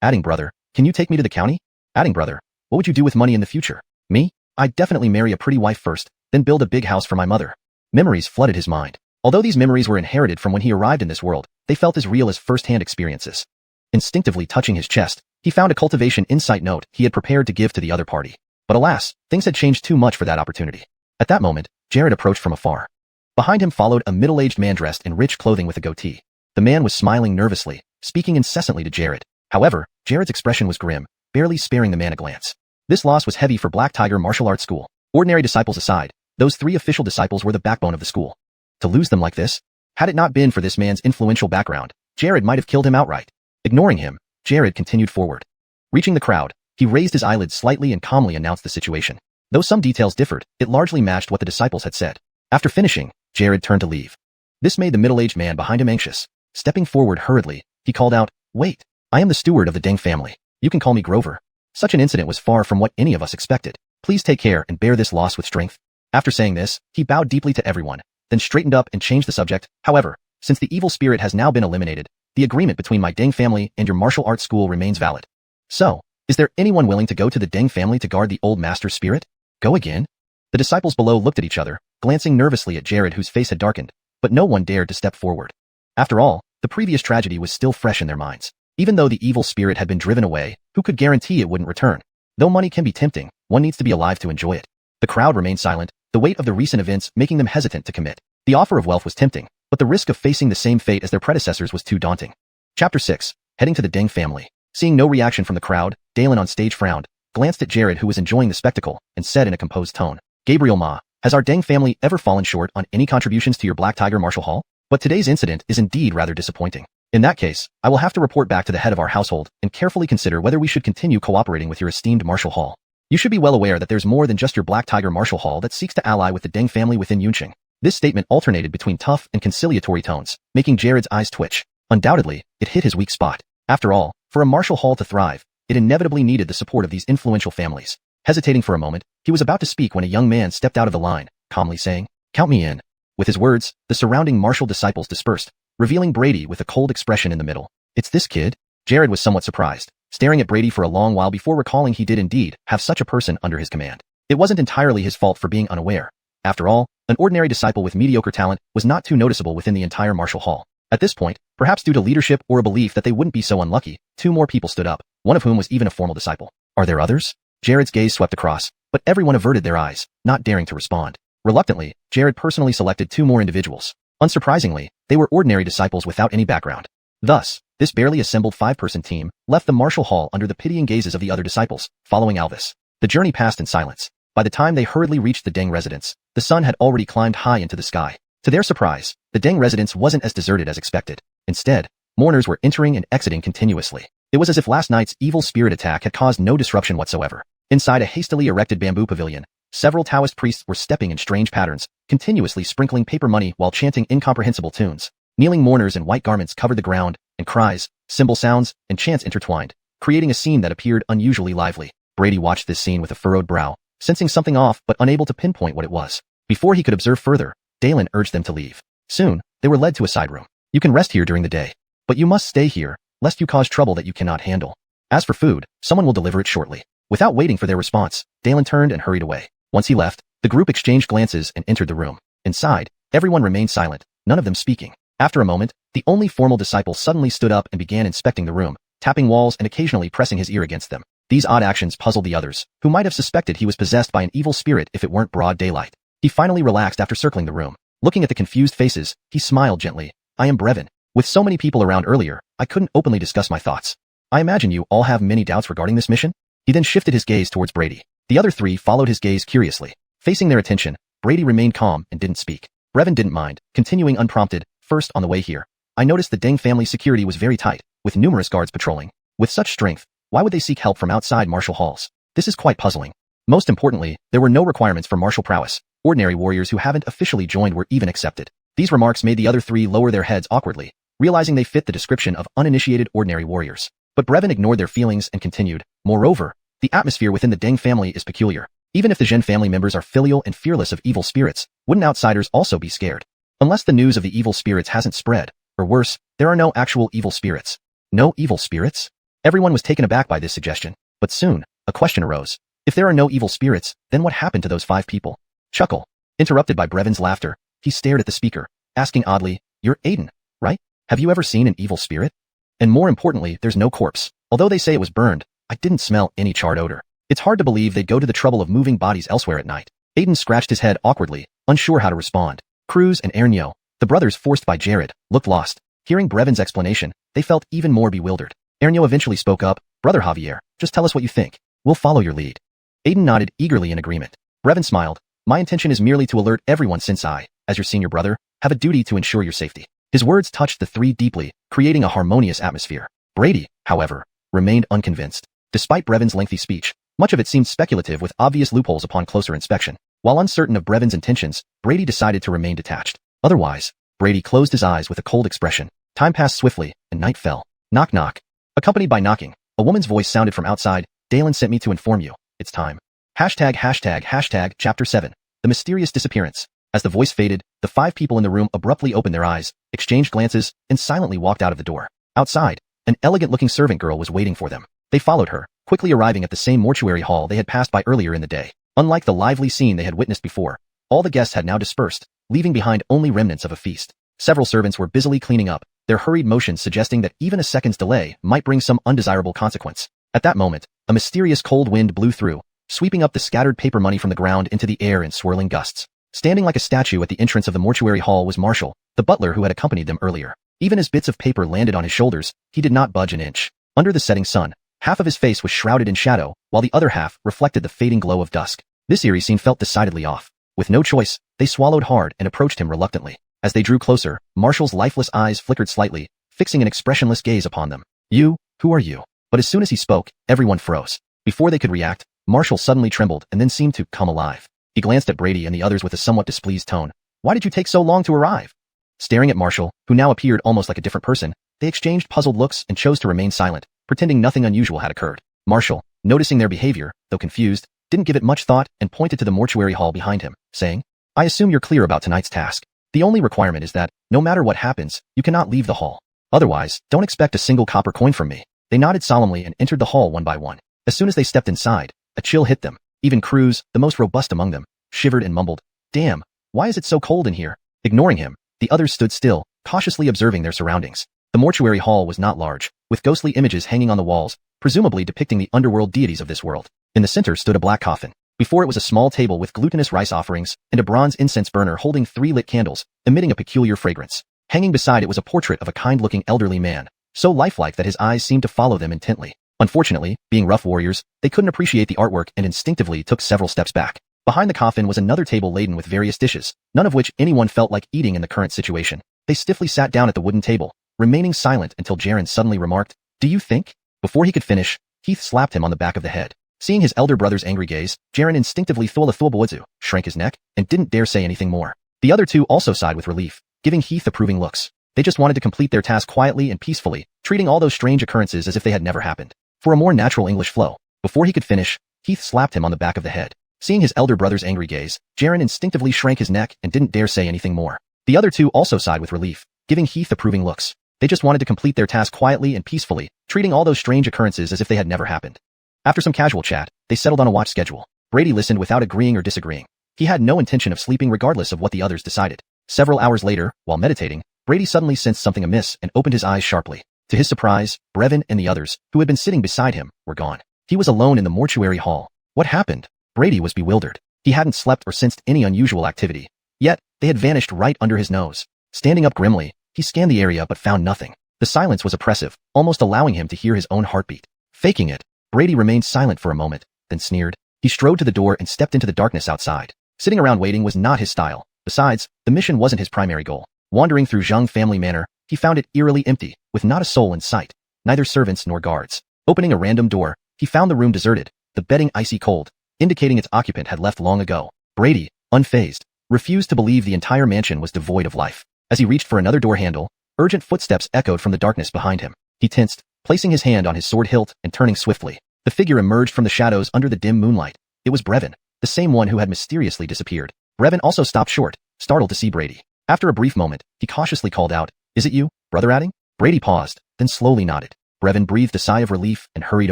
Adding brother, can you take me to the county? Adding brother, what would you do with money in the future? Me? I'd definitely marry a pretty wife first, then build a big house for my mother. Memories flooded his mind. Although these memories were inherited from when he arrived in this world, they felt as real as first-hand experiences. Instinctively touching his chest, he found a cultivation insight note he had prepared to give to the other party. But alas, things had changed too much for that opportunity. At that moment, Jared approached from afar. Behind him followed a middle-aged man dressed in rich clothing with a goatee. The man was smiling nervously, speaking incessantly to Jared. However, Jared's expression was grim, barely sparing the man a glance. This loss was heavy for Black Tiger Martial Arts School. Ordinary disciples aside, those 3 official disciples were the backbone of the school. To lose them like this? Had it not been for this man's influential background, Jared might have killed him outright. Ignoring him, Jared continued forward. Reaching the crowd, he raised his eyelids slightly and calmly announced the situation. Though some details differed, it largely matched what the disciples had said. After finishing, Jared turned to leave. This made the middle-aged man behind him anxious. Stepping forward hurriedly, he called out, "Wait, I am the steward of the Deng family. You can call me Grover." Such an incident was far from what any of us expected. Please take care and bear this loss with strength. After saying this, he bowed deeply to everyone, then straightened up and changed the subject. However, since the evil spirit has now been eliminated, the agreement between my Deng family and your martial arts school remains valid. So, is there anyone willing to go to the Deng family to guard the old master's spirit? Go again? The disciples below looked at each other, glancing nervously at Jared, whose face had darkened, but no one dared to step forward. After all, the previous tragedy was still fresh in their minds. Even though the evil spirit had been driven away, who could guarantee it wouldn't return? Though money can be tempting, one needs to be alive to enjoy it. The crowd remained silent, the weight of the recent events making them hesitant to commit. The offer of wealth was tempting, but the risk of facing the same fate as their predecessors was too daunting. Chapter 6. Heading to the Deng family. Seeing no reaction from the crowd, Dalen on stage frowned, glanced at Jared, who was enjoying the spectacle, and said in a composed tone, Gabriel Ma, has our Deng family ever fallen short on any contributions to your Black Tiger Martial Hall? But today's incident is indeed rather disappointing. In that case, I will have to report back to the head of our household and carefully consider whether we should continue cooperating with your esteemed Martial Hall. You should be well aware that there's more than just your Black Tiger Martial Hall that seeks to ally with the Deng family within Yunqing. This statement alternated between tough and conciliatory tones, making Jared's eyes twitch. Undoubtedly, it hit his weak spot. After all, for a martial hall to thrive, it inevitably needed the support of these influential families. Hesitating for a moment, he was about to speak when a young man stepped out of the line, calmly saying, Count me in. With his words, the surrounding martial disciples dispersed, revealing Brady with a cold expression in the middle. It's this kid? Jared was somewhat surprised, staring at Brady for a long while before recalling he did indeed have such a person under his command. It wasn't entirely his fault for being unaware. After all, an ordinary disciple with mediocre talent was not too noticeable within the entire martial hall. At this point, perhaps due to leadership or a belief that they wouldn't be so unlucky, two more people stood up, one of whom was even a formal disciple. Are there others? Jared's gaze swept across, but everyone averted their eyes, not daring to respond. Reluctantly, Jared personally selected two more individuals. Unsurprisingly, they were ordinary disciples without any background. Thus, this barely assembled five-person team left the martial hall under the pitying gazes of the other disciples, following Alvis. The journey passed in silence. By the time they hurriedly reached the Deng residence, the sun had already climbed high into the sky. To their surprise, the Deng residence wasn't as deserted as expected. Instead, mourners were entering and exiting continuously. It was as if last night's evil spirit attack had caused no disruption whatsoever. Inside a hastily erected bamboo pavilion, several Taoist priests were stepping in strange patterns, continuously sprinkling paper money while chanting incomprehensible tunes. Kneeling mourners in white garments covered the ground, and cries, cymbal sounds, and chants intertwined, creating a scene that appeared unusually lively. Brady watched this scene with a furrowed brow, sensing something off but unable to pinpoint what it was. Before he could observe further, Dalen urged them to leave. Soon, they were led to a side room. You can rest here during the day, but you must stay here, lest you cause trouble that you cannot handle. As for food, someone will deliver it shortly. Without waiting for their response, Dalen turned and hurried away. Once he left, the group exchanged glances and entered the room. Inside, everyone remained silent, none of them speaking. After a moment, the only formal disciple suddenly stood up and began inspecting the room, tapping walls and occasionally pressing his ear against them. These odd actions puzzled the others, who might have suspected he was possessed by an evil spirit if it weren't broad daylight. He finally relaxed after circling the room. Looking at the confused faces, he smiled gently. I am Brevin. With so many people around earlier, I couldn't openly discuss my thoughts. I imagine you all have many doubts regarding this mission? He then shifted his gaze towards Brady. The other three followed his gaze curiously. Facing their attention, Brady remained calm and didn't speak. Brevin didn't mind, continuing unprompted. First, on the way here, I noticed the Deng family security was very tight, with numerous guards patrolling. With such strength, why would they seek help from outside martial halls? This is quite puzzling. Most importantly, there were no requirements for martial prowess. Ordinary warriors who haven't officially joined were even accepted. These remarks made the other three lower their heads awkwardly, realizing they fit the description of uninitiated ordinary warriors. But Brevin ignored their feelings and continued. Moreover, the atmosphere within the Deng family is peculiar. Even if the Zhen family members are filial and fearless of evil spirits, wouldn't outsiders also be scared? Unless the news of the evil spirits hasn't spread, or worse, there are no actual evil spirits. No evil spirits? Everyone was taken aback by this suggestion, but soon, a question arose. If there are no evil spirits, then what happened to those 5 people? Chuckle. Interrupted by Brevin's laughter, he stared at the speaker, asking oddly, You're Aiden, right? Have you ever seen an evil spirit? And more importantly, there's no corpse. Although they say it was burned, I didn't smell any charred odor. It's hard to believe they'd go to the trouble of moving bodies elsewhere at night. Aiden scratched his head awkwardly, unsure how to respond. Cruz and Ernio, the brothers forced by Jared, looked lost. Hearing Brevin's explanation, they felt even more bewildered. Ernio eventually spoke up, Brother Javier, just tell us what you think. We'll follow your lead. Aiden nodded eagerly in agreement. Brevin smiled. My intention is merely to alert everyone since I, as your senior brother, have a duty to ensure your safety. His words touched the three deeply, creating a harmonious atmosphere. Brady, however, remained unconvinced. Despite Brevin's lengthy speech, much of it seemed speculative with obvious loopholes upon closer inspection. While uncertain of Brevin's intentions, Brady decided to remain detached. Otherwise, Brady closed his eyes with a cold expression. Time passed swiftly, and night fell. Knock knock. Accompanied by knocking, a woman's voice sounded from outside. Dalen sent me to inform you. It's time. Chapter 7. The mysterious disappearance. As the voice faded, the 5 people in the room abruptly opened their eyes, exchanged glances, and silently walked out of the door. Outside, an elegant-looking servant girl was waiting for them. They followed her, quickly arriving at the same mortuary hall they had passed by earlier in the day. Unlike the lively scene they had witnessed before, all the guests had now dispersed, leaving behind only remnants of a feast. Several servants were busily cleaning up, their hurried motions suggesting that even a second's delay might bring some undesirable consequence. At that moment, a mysterious cold wind blew through, sweeping up the scattered paper money from the ground into the air in swirling gusts. Standing like a statue at the entrance of the mortuary hall was Marshall, the butler who had accompanied them earlier. Even as bits of paper landed on his shoulders, he did not budge an inch. Under the setting sun, half of his face was shrouded in shadow, while the other half reflected the fading glow of dusk. This eerie scene felt decidedly off. With no choice, they swallowed hard and approached him reluctantly. As they drew closer, Marshall's lifeless eyes flickered slightly, fixing an expressionless gaze upon them. "You, who are you?" But as soon as he spoke, everyone froze. Before they could react, Marshall suddenly trembled and then seemed to come alive. He glanced at Brady and the others with a somewhat displeased tone. "Why did you take so long to arrive?" Staring at Marshall, who now appeared almost like a different person, they exchanged puzzled looks and chose to remain silent, pretending nothing unusual had occurred. Marshall, noticing their behavior, though confused, didn't give it much thought and pointed to the mortuary hall behind him, saying, "I assume you're clear about tonight's task. The only requirement is that, no matter what happens, you cannot leave the hall. Otherwise, don't expect a single copper coin from me." They nodded solemnly and entered the hall one by one. As soon as they stepped inside, a chill hit them. Even Cruz, the most robust among them, shivered and mumbled, "Damn, why is it so cold in here?" Ignoring him, the others stood still, cautiously observing their surroundings. The mortuary hall was not large, with ghostly images hanging on the walls, presumably depicting the underworld deities of this world. In the center stood a black coffin. Before it was a small table with glutinous rice offerings and a bronze incense burner holding 3 lit candles, emitting a peculiar fragrance. Hanging beside it was a portrait of a kind-looking elderly man, so lifelike that his eyes seemed to follow them intently. Unfortunately, being rough warriors, they couldn't appreciate the artwork and instinctively took several steps back. Behind the coffin was another table laden with various dishes, none of which anyone felt like eating in the current situation. They stiffly sat down at the wooden table, remaining silent until Jaren suddenly remarked, "Do you think?" Before he could finish, Heath slapped him on the back of the head. Seeing his elder brother's angry gaze, Jaren instinctively shrank his neck, and didn't dare say anything more. The other two also sighed with relief, giving Heath approving looks. They just wanted to complete their task quietly and peacefully, treating all those strange occurrences as if they had never happened. For a more natural English flow, before he could finish, Heath slapped him on the back of the head. Seeing his elder brother's angry gaze, Jaren instinctively shrank his neck and didn't dare say anything more. The other two also sighed with relief, giving Heath approving looks. They just wanted to complete their task quietly and peacefully, treating all those strange occurrences as if they had never happened. After some casual chat, they settled on a watch schedule. Brady listened without agreeing or disagreeing. He had no intention of sleeping regardless of what the others decided. Several hours later, while meditating, Brady suddenly sensed something amiss and opened his eyes sharply. To his surprise, Brevin and the others, who had been sitting beside him, were gone. He was alone in the mortuary hall. What happened? Brady was bewildered. He hadn't slept or sensed any unusual activity. Yet, they had vanished right under his nose. Standing up grimly, he scanned the area but found nothing. The silence was oppressive, almost allowing him to hear his own heartbeat. Faking it, Brady remained silent for a moment, then sneered. He strode to the door and stepped into the darkness outside. Sitting around waiting was not his style. Besides, the mission wasn't his primary goal. Wandering through Zhang family manor, he found it eerily empty, with not a soul in sight, neither servants nor guards. Opening a random door, he found the room deserted, the bedding icy cold, indicating its occupant had left long ago. Brady, unfazed, refused to believe the entire mansion was devoid of life. As he reached for another door handle, urgent footsteps echoed from the darkness behind him. He tensed, placing his hand on his sword hilt and turning swiftly. The figure emerged from the shadows under the dim moonlight. It was Brevin, the same one who had mysteriously disappeared. Brevin also stopped short, startled to see Brady. After a brief moment, he cautiously called out, "Is it you, Brother Adding?" Brady paused, then slowly nodded. Brevin breathed a sigh of relief and hurried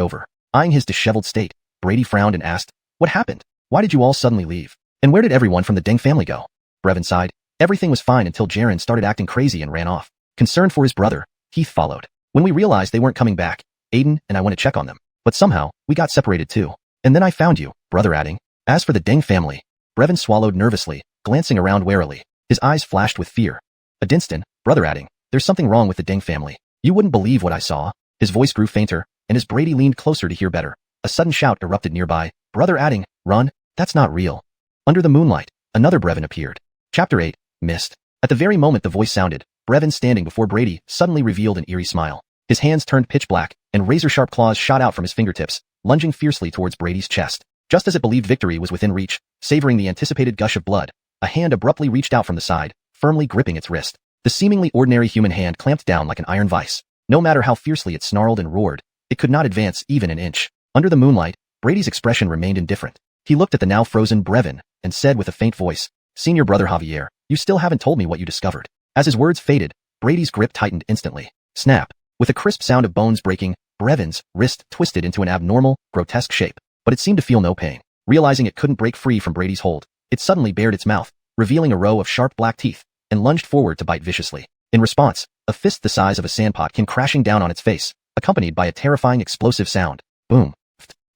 over. Eyeing his disheveled state, Brady frowned and asked, "What happened? Why did you all suddenly leave? And where did everyone from the Deng family go?" Brevin sighed. Everything was fine until Jaren started acting crazy and ran off. Concerned for his brother, Heath followed. When we realized they weren't coming back, Aiden and I went to check on them. But somehow, we got separated too. And then I found you, Brother Adding. As for the Deng family, Brevin swallowed nervously, glancing around warily. His eyes flashed with fear. "A Dinston, Brother Adding, there's something wrong with the Deng family. You wouldn't believe what I saw." His voice grew fainter, and as Brady leaned closer to hear better, a sudden shout erupted nearby. "Brother Adding, run, that's not real." Under the moonlight, another Brevin appeared. Chapter 8, Mist. At the very moment the voice sounded, Brevin standing before Brady suddenly revealed an eerie smile. His hands turned pitch black, and razor-sharp claws shot out from his fingertips, lunging fiercely towards Brady's chest. Just as it believed victory was within reach, savoring the anticipated gush of blood, a hand abruptly reached out from the side, firmly gripping its wrist. The seemingly ordinary human hand clamped down like an iron vice. No matter how fiercely it snarled and roared, it could not advance even an inch. Under the moonlight, Brady's expression remained indifferent. He looked at the now frozen Brevin, and said with a faint voice, "Senior Brother Javier, you still haven't told me what you discovered." As his words faded, Brady's grip tightened instantly. Snap. With a crisp sound of bones breaking, Brevin's wrist twisted into an abnormal, grotesque shape, but it seemed to feel no pain. Realizing it couldn't break free from Brady's hold, it suddenly bared its mouth, revealing a row of sharp black teeth, and lunged forward to bite viciously. In response, a fist the size of a sandpot came crashing down on its face, accompanied by a terrifying explosive sound. Boom.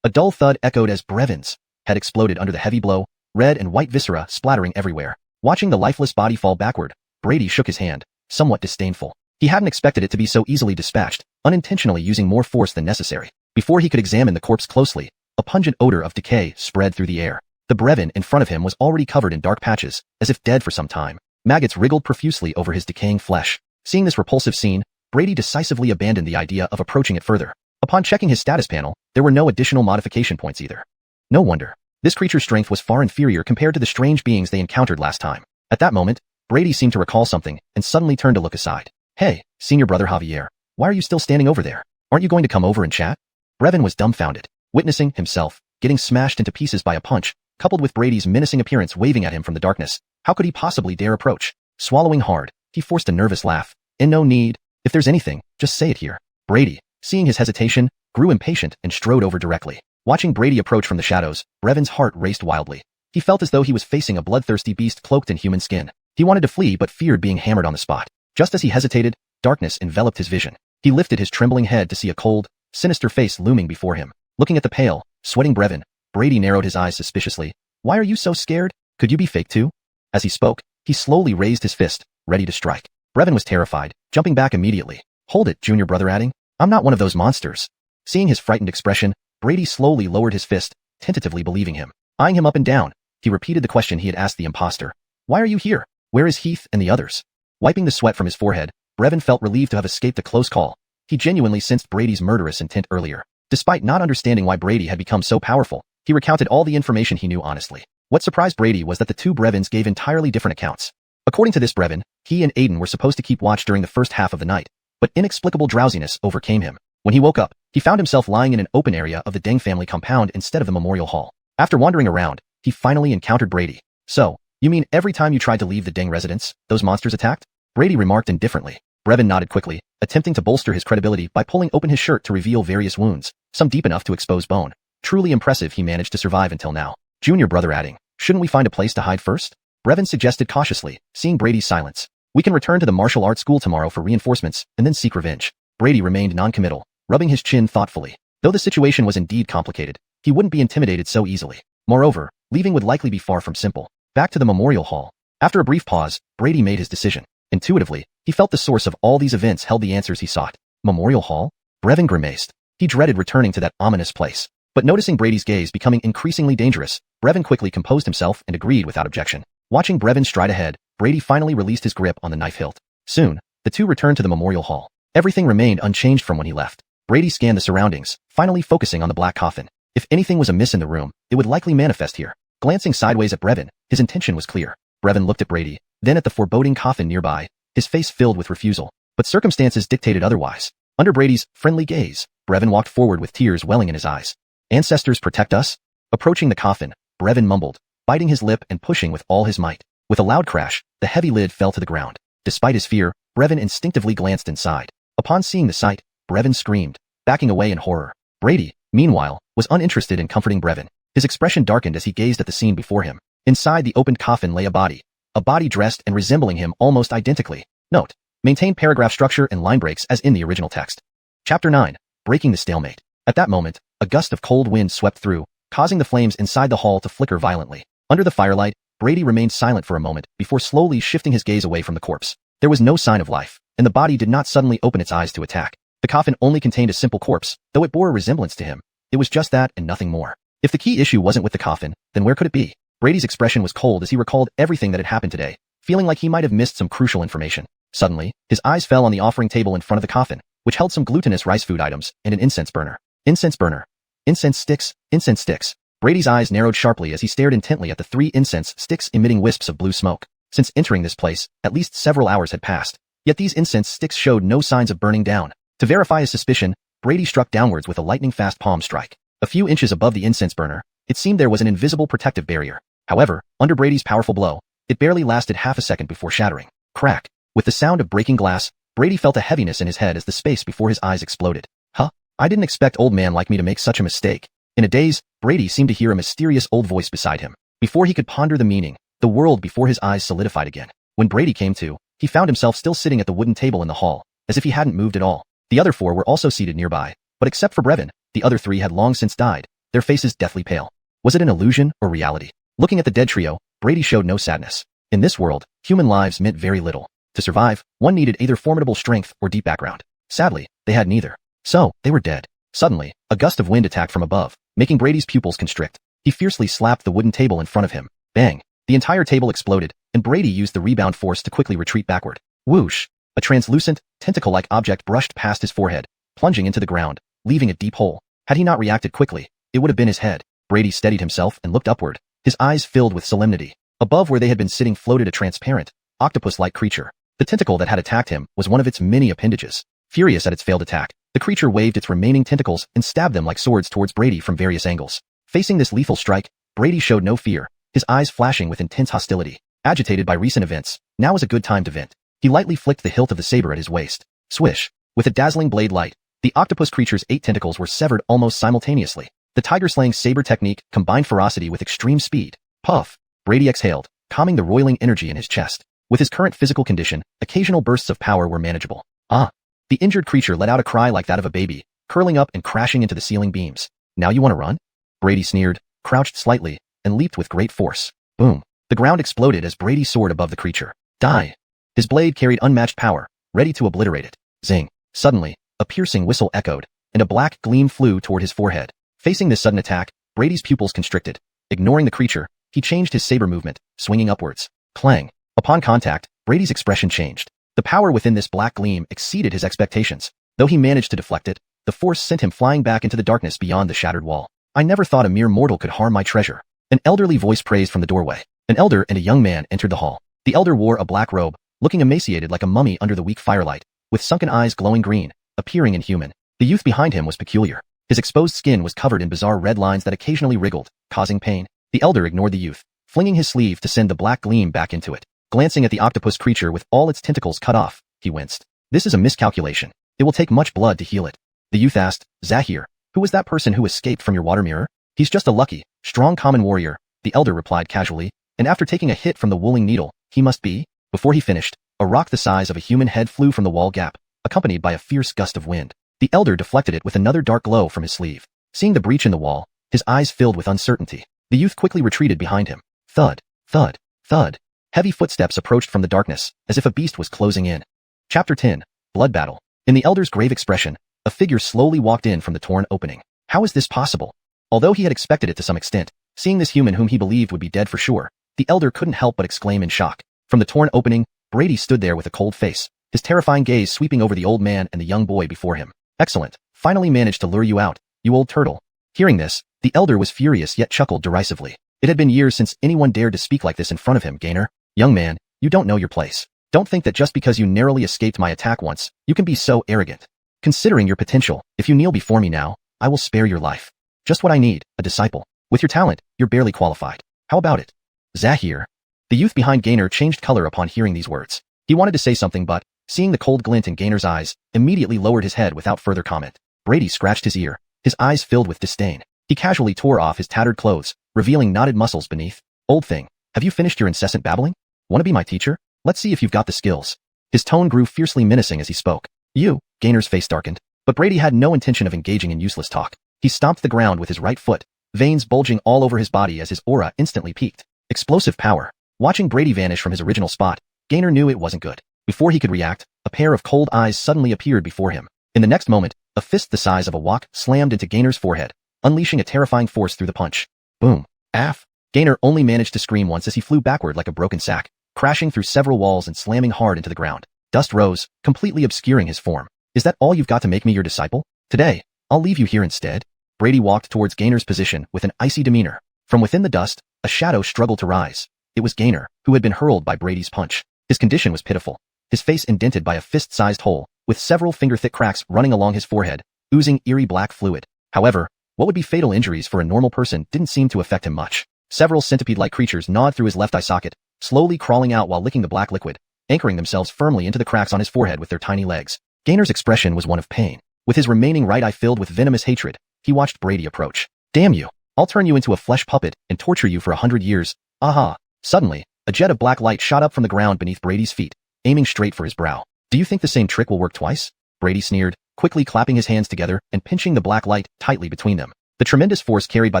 A dull thud echoed as Brevin's head exploded under the heavy blow, red and white viscera splattering everywhere. Watching the lifeless body fall backward, Brady shook his hand, somewhat disdainful. He hadn't expected it to be so easily dispatched, unintentionally using more force than necessary. Before he could examine the corpse closely, a pungent odor of decay spread through the air. The Brevin in front of him was already covered in dark patches, as if dead for some time. Maggots wriggled profusely over his decaying flesh. Seeing this repulsive scene, Brady decisively abandoned the idea of approaching it further. Upon checking his status panel, there were no additional modification points either. No wonder. This creature's strength was far inferior compared to the strange beings they encountered last time. At that moment, Brady seemed to recall something and suddenly turned to look aside. Hey, senior brother Javier, why are you still standing over there? Aren't you going to come over and chat? Brevin was dumbfounded, witnessing himself getting smashed into pieces by a punch, coupled with Brady's menacing appearance waving at him from the darkness. How could he possibly dare approach? Swallowing hard, he forced a nervous laugh. No need. If there's anything, just say it here. Brady, seeing his hesitation, grew impatient and strode over directly. Watching Brady approach from the shadows, Brevin's heart raced wildly. He felt as though he was facing a bloodthirsty beast cloaked in human skin. He wanted to flee but feared being hammered on the spot. Just as he hesitated, darkness enveloped his vision. He lifted his trembling head to see a cold, sinister face looming before him. Looking at the pale, sweating Brevin, Brady narrowed his eyes suspiciously. Why are you so scared? Could you be fake too? As he spoke, he slowly raised his fist, ready to strike. Brevin was terrified, jumping back immediately. Hold it, junior brother, adding, I'm not one of those monsters. Seeing his frightened expression, Brady slowly lowered his fist, tentatively believing him. Eyeing him up and down, he repeated the question he had asked the imposter. Why are you here? Where is Heath and the others? Wiping the sweat from his forehead, Brevin felt relieved to have escaped a close call. He genuinely sensed Brady's murderous intent earlier. Despite not understanding why Brady had become so powerful, he recounted all the information he knew honestly. What surprised Brady was that the two Brevins gave entirely different accounts. According to this Brevin, he and Aiden were supposed to keep watch during the first half of the night, but inexplicable drowsiness overcame him. When he woke up, he found himself lying in an open area of the Deng family compound instead of the memorial hall. After wandering around, he finally encountered Brady. So, you mean every time you tried to leave the Deng residence, those monsters attacked? Brady remarked indifferently. Brevin nodded quickly, attempting to bolster his credibility by pulling open his shirt to reveal various wounds, some deep enough to expose bone. Truly impressive he managed to survive until now. Junior brother adding, shouldn't we find a place to hide first? Brevin suggested cautiously, seeing Brady's silence. We can return to the martial arts school tomorrow for reinforcements, and then seek revenge. Brady remained non-committal, rubbing his chin thoughtfully. Though the situation was indeed complicated, he wouldn't be intimidated so easily. Moreover, leaving would likely be far from simple. Back to the memorial hall. After a brief pause, Brady made his decision. Intuitively, he felt the source of all these events held the answers he sought. Memorial hall? Brevin grimaced. He dreaded returning to that ominous place. But noticing Brady's gaze becoming increasingly dangerous, Brevin quickly composed himself and agreed without objection. Watching Brevin stride ahead, Brady finally released his grip on the knife hilt. Soon, the two returned to the memorial hall. Everything remained unchanged from when he left. Brady scanned the surroundings, finally focusing on the black coffin. If anything was amiss in the room, it would likely manifest here. Glancing sideways at Brevin, his intention was clear. Brevin looked at Brady, then at the foreboding coffin nearby, his face filled with refusal. But circumstances dictated otherwise. Under Brady's friendly gaze, Brevin walked forward with tears welling in his eyes. Ancestors protect us? Approaching the coffin, Brevin mumbled, biting his lip and pushing with all his might. With a loud crash, the heavy lid fell to the ground. Despite his fear, Brevin instinctively glanced inside. Upon seeing the sight, Brevin screamed, backing away in horror. Brady, meanwhile, was uninterested in comforting Brevin. His expression darkened as he gazed at the scene before him. Inside the opened coffin lay a body dressed and resembling him almost identically. Note: maintain paragraph structure and line breaks as in the original text. Chapter 9. Breaking the stalemate. At that moment, a gust of cold wind swept through, causing the flames inside the hall to flicker violently. Under the firelight, Brady remained silent for a moment before slowly shifting his gaze away from the corpse. There was no sign of life, and the body did not suddenly open its eyes to attack. The coffin only contained a simple corpse, though it bore a resemblance to him. It was just that and nothing more. If the key issue wasn't with the coffin, then where could it be? Brady's expression was cold as he recalled everything that had happened today, feeling like he might have missed some crucial information. Suddenly, his eyes fell on the offering table in front of the coffin, which held some glutinous rice food items and an incense burner. Incense burner. Incense sticks. Incense sticks. Brady's eyes narrowed sharply as he stared intently at the 3 incense sticks emitting wisps of blue smoke. Since entering this place, at least several hours had passed, yet these incense sticks showed no signs of burning down. To verify his suspicion, Brady struck downwards with a lightning-fast palm strike. A few inches above the incense burner, it seemed there was an invisible protective barrier. However, under Brady's powerful blow, it barely lasted half a second before shattering. Crack. With the sound of breaking glass, Brady felt a heaviness in his head as the space before his eyes exploded. Huh? I didn't expect old man like me to make such a mistake. In a daze, Brady seemed to hear a mysterious old voice beside him. Before he could ponder the meaning, the world before his eyes solidified again. When Brady came to, he found himself still sitting at the wooden table in the hall, as if he hadn't moved at all. The other 4 were also seated nearby, but except for Brevin, the other 3 had long since died, their faces deathly pale. Was it an illusion or reality? Looking at the dead trio, Brady showed no sadness. In this world, human lives meant very little. To survive, one needed either formidable strength or deep background. Sadly, they had neither. So, they were dead. Suddenly, a gust of wind attacked from above, making Brady's pupils constrict. He fiercely slapped the wooden table in front of him. Bang! The entire table exploded, and Brady used the rebound force to quickly retreat backward. Whoosh! A translucent, tentacle-like object brushed past his forehead, plunging into the ground, leaving a deep hole. Had he not reacted quickly, it would have been his head. Brady steadied himself and looked upward, his eyes filled with solemnity. Above where they had been sitting floated a transparent, octopus-like creature. The tentacle that had attacked him was one of its many appendages. Furious at its failed attack, the creature waved its remaining tentacles and stabbed them like swords towards Brady from various angles. Facing this lethal strike, Brady showed no fear, his eyes flashing with intense hostility. Agitated by recent events, now was a good time to vent. He lightly flicked the hilt of the saber at his waist. Swish! With a dazzling blade light, the octopus creature's 8 tentacles were severed almost simultaneously. The tiger-slaying saber technique combined ferocity with extreme speed. Puff! Brady exhaled, calming the roiling energy in his chest. With his current physical condition, occasional bursts of power were manageable. Ah! The injured creature let out a cry like that of a baby, curling up and crashing into the ceiling beams. Now you want to run? Brady sneered, crouched slightly, and leaped with great force. Boom! The ground exploded as Brady soared above the creature. Die! His blade carried unmatched power, ready to obliterate it. Zing! Suddenly, a piercing whistle echoed, and a black gleam flew toward his forehead. Facing this sudden attack, Brady's pupils constricted. Ignoring the creature, he changed his saber movement, swinging upwards. Clang! Upon contact, Brady's expression changed. The power within this black gleam exceeded his expectations. Though he managed to deflect it, the force sent him flying back into the darkness beyond the shattered wall. I never thought a mere mortal could harm my treasure. An elderly voice praised from the doorway. An elder and a young man entered the hall. The elder wore a black robe, looking emaciated like a mummy under the weak firelight, with sunken eyes glowing green, appearing inhuman. The youth behind him was peculiar. His exposed skin was covered in bizarre red lines that occasionally wriggled, causing pain. The elder ignored the youth, flinging his sleeve to send the black gleam back into it. Glancing at the octopus creature with all its tentacles cut off, he winced. This is a miscalculation. It will take much blood to heal it. The youth asked, Zahir, who was that person who escaped from your water mirror? He's just a lucky, strong common warrior, the elder replied casually, and after taking a hit from the wooling needle, he must be. Before he finished, a rock the size of a human head flew from the wall gap, accompanied by a fierce gust of wind. The elder deflected it with another dark glow from his sleeve. Seeing the breach in the wall, his eyes filled with uncertainty. The youth quickly retreated behind him. Thud, thud, thud. Heavy footsteps approached from the darkness, as if a beast was closing in. Chapter 10. Blood Battle. In the elder's grave expression, a figure slowly walked in from the torn opening. How is this possible? Although he had expected it to some extent, seeing this human whom he believed would be dead for sure, the elder couldn't help but exclaim in shock. From the torn opening, Brady stood there with a cold face, his terrifying gaze sweeping over the old man and the young boy before him. Excellent. Finally managed to lure you out, you old turtle. Hearing this, the elder was furious yet chuckled derisively. It had been years since anyone dared to speak like this in front of him, Gainer. Young man, you don't know your place. Don't think that just because you narrowly escaped my attack once, you can be so arrogant. Considering your potential, if you kneel before me now, I will spare your life. Just what I need, a disciple. With your talent, you're barely qualified. How about it? Zahir. The youth behind Gainer changed color upon hearing these words. He wanted to say something but, seeing the cold glint in Gainer's eyes, immediately lowered his head without further comment. Brady scratched his ear, his eyes filled with disdain. He casually tore off his tattered clothes, revealing knotted muscles beneath. Old thing, have you finished your incessant babbling? Want to be my teacher? Let's see if you've got the skills. His tone grew fiercely menacing as he spoke. You, Gainer's face darkened. But Brady had no intention of engaging in useless talk. He stomped the ground with his right foot, veins bulging all over his body as his aura instantly peaked. Explosive power. Watching Brady vanish from his original spot, Gainer knew it wasn't good. Before he could react, a pair of cold eyes suddenly appeared before him. In the next moment, a fist the size of a wok slammed into Gainer's forehead, unleashing a terrifying force through the punch. Boom. Aff. Gainer only managed to scream once as he flew backward like a broken sack, crashing through several walls and slamming hard into the ground. Dust rose, completely obscuring his form. Is that all you've got to make me your disciple? Today, I'll leave you here instead. Brady walked towards Gainer's position with an icy demeanor. From within the dust, a shadow struggled to rise. It was Gainer, who had been hurled by Brady's punch. His condition was pitiful. His face indented by a fist-sized hole, with several finger-thick cracks running along his forehead, oozing eerie black fluid. However, what would be fatal injuries for a normal person didn't seem to affect him much. Several centipede-like creatures gnawed through his left eye socket, slowly crawling out while licking the black liquid. anchoring themselves firmly into the cracks on his forehead with their tiny legs. Gainer's expression was one of pain. With his remaining right eye filled with venomous hatred, he watched Brady approach. Damn you! I'll turn you into a flesh puppet and torture you for 100 years. Aha! Suddenly, a jet of black light shot up from the ground beneath Brady's feet, aiming straight for his brow. Do you think the same trick will work twice? Brady sneered, quickly clapping his hands together and pinching the black light tightly between them. The tremendous force carried by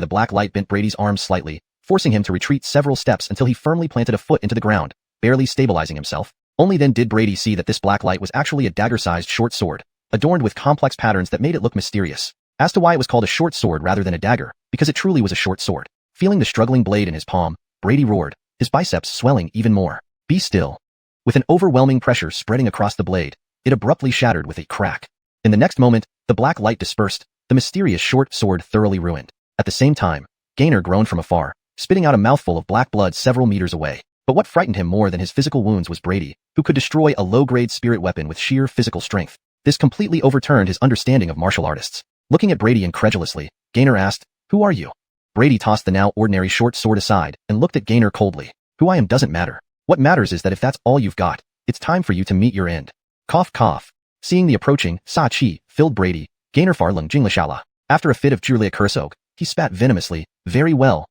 the black light bent Brady's arms slightly, forcing him to retreat several steps until he firmly planted a foot into the ground, barely stabilizing himself. Only then did Brady see that this black light was actually a dagger-sized short sword, adorned with complex patterns that made it look mysterious. As to why it was called a short sword rather than a dagger, because it truly was a short sword. Feeling the struggling blade in his palm, Brady roared, his biceps swelling even more. Be still. With an overwhelming pressure spreading across the blade, it abruptly shattered with a crack. In the next moment, the black light dispersed, the mysterious short sword thoroughly ruined. At the same time, Gainer groaned from afar, spitting out a mouthful of black blood several meters away. But what frightened him more than his physical wounds was Brady, who could destroy a low-grade spirit weapon with sheer physical strength. This completely overturned his understanding of martial artists. Looking at Brady incredulously, Gainer asked, "Who are you?" Brady tossed the now ordinary short sword aside and looked at Gainer coldly. "Who I am doesn't matter. What matters is that if that's all you've got, it's time for you to meet your end." Cough cough. Seeing the approaching Sa Chi filled Brady, Gainer farlung Jinglishala. After a fit of Julia Kursog, he spat venomously. Very well,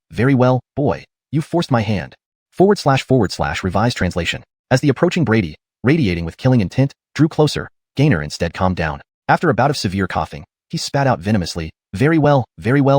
boy. You forced my hand. / revised translation. As the approaching Brady, radiating with killing intent, drew closer, Gainer instead calmed down. After a bout of severe coughing, he spat out venomously. Very well,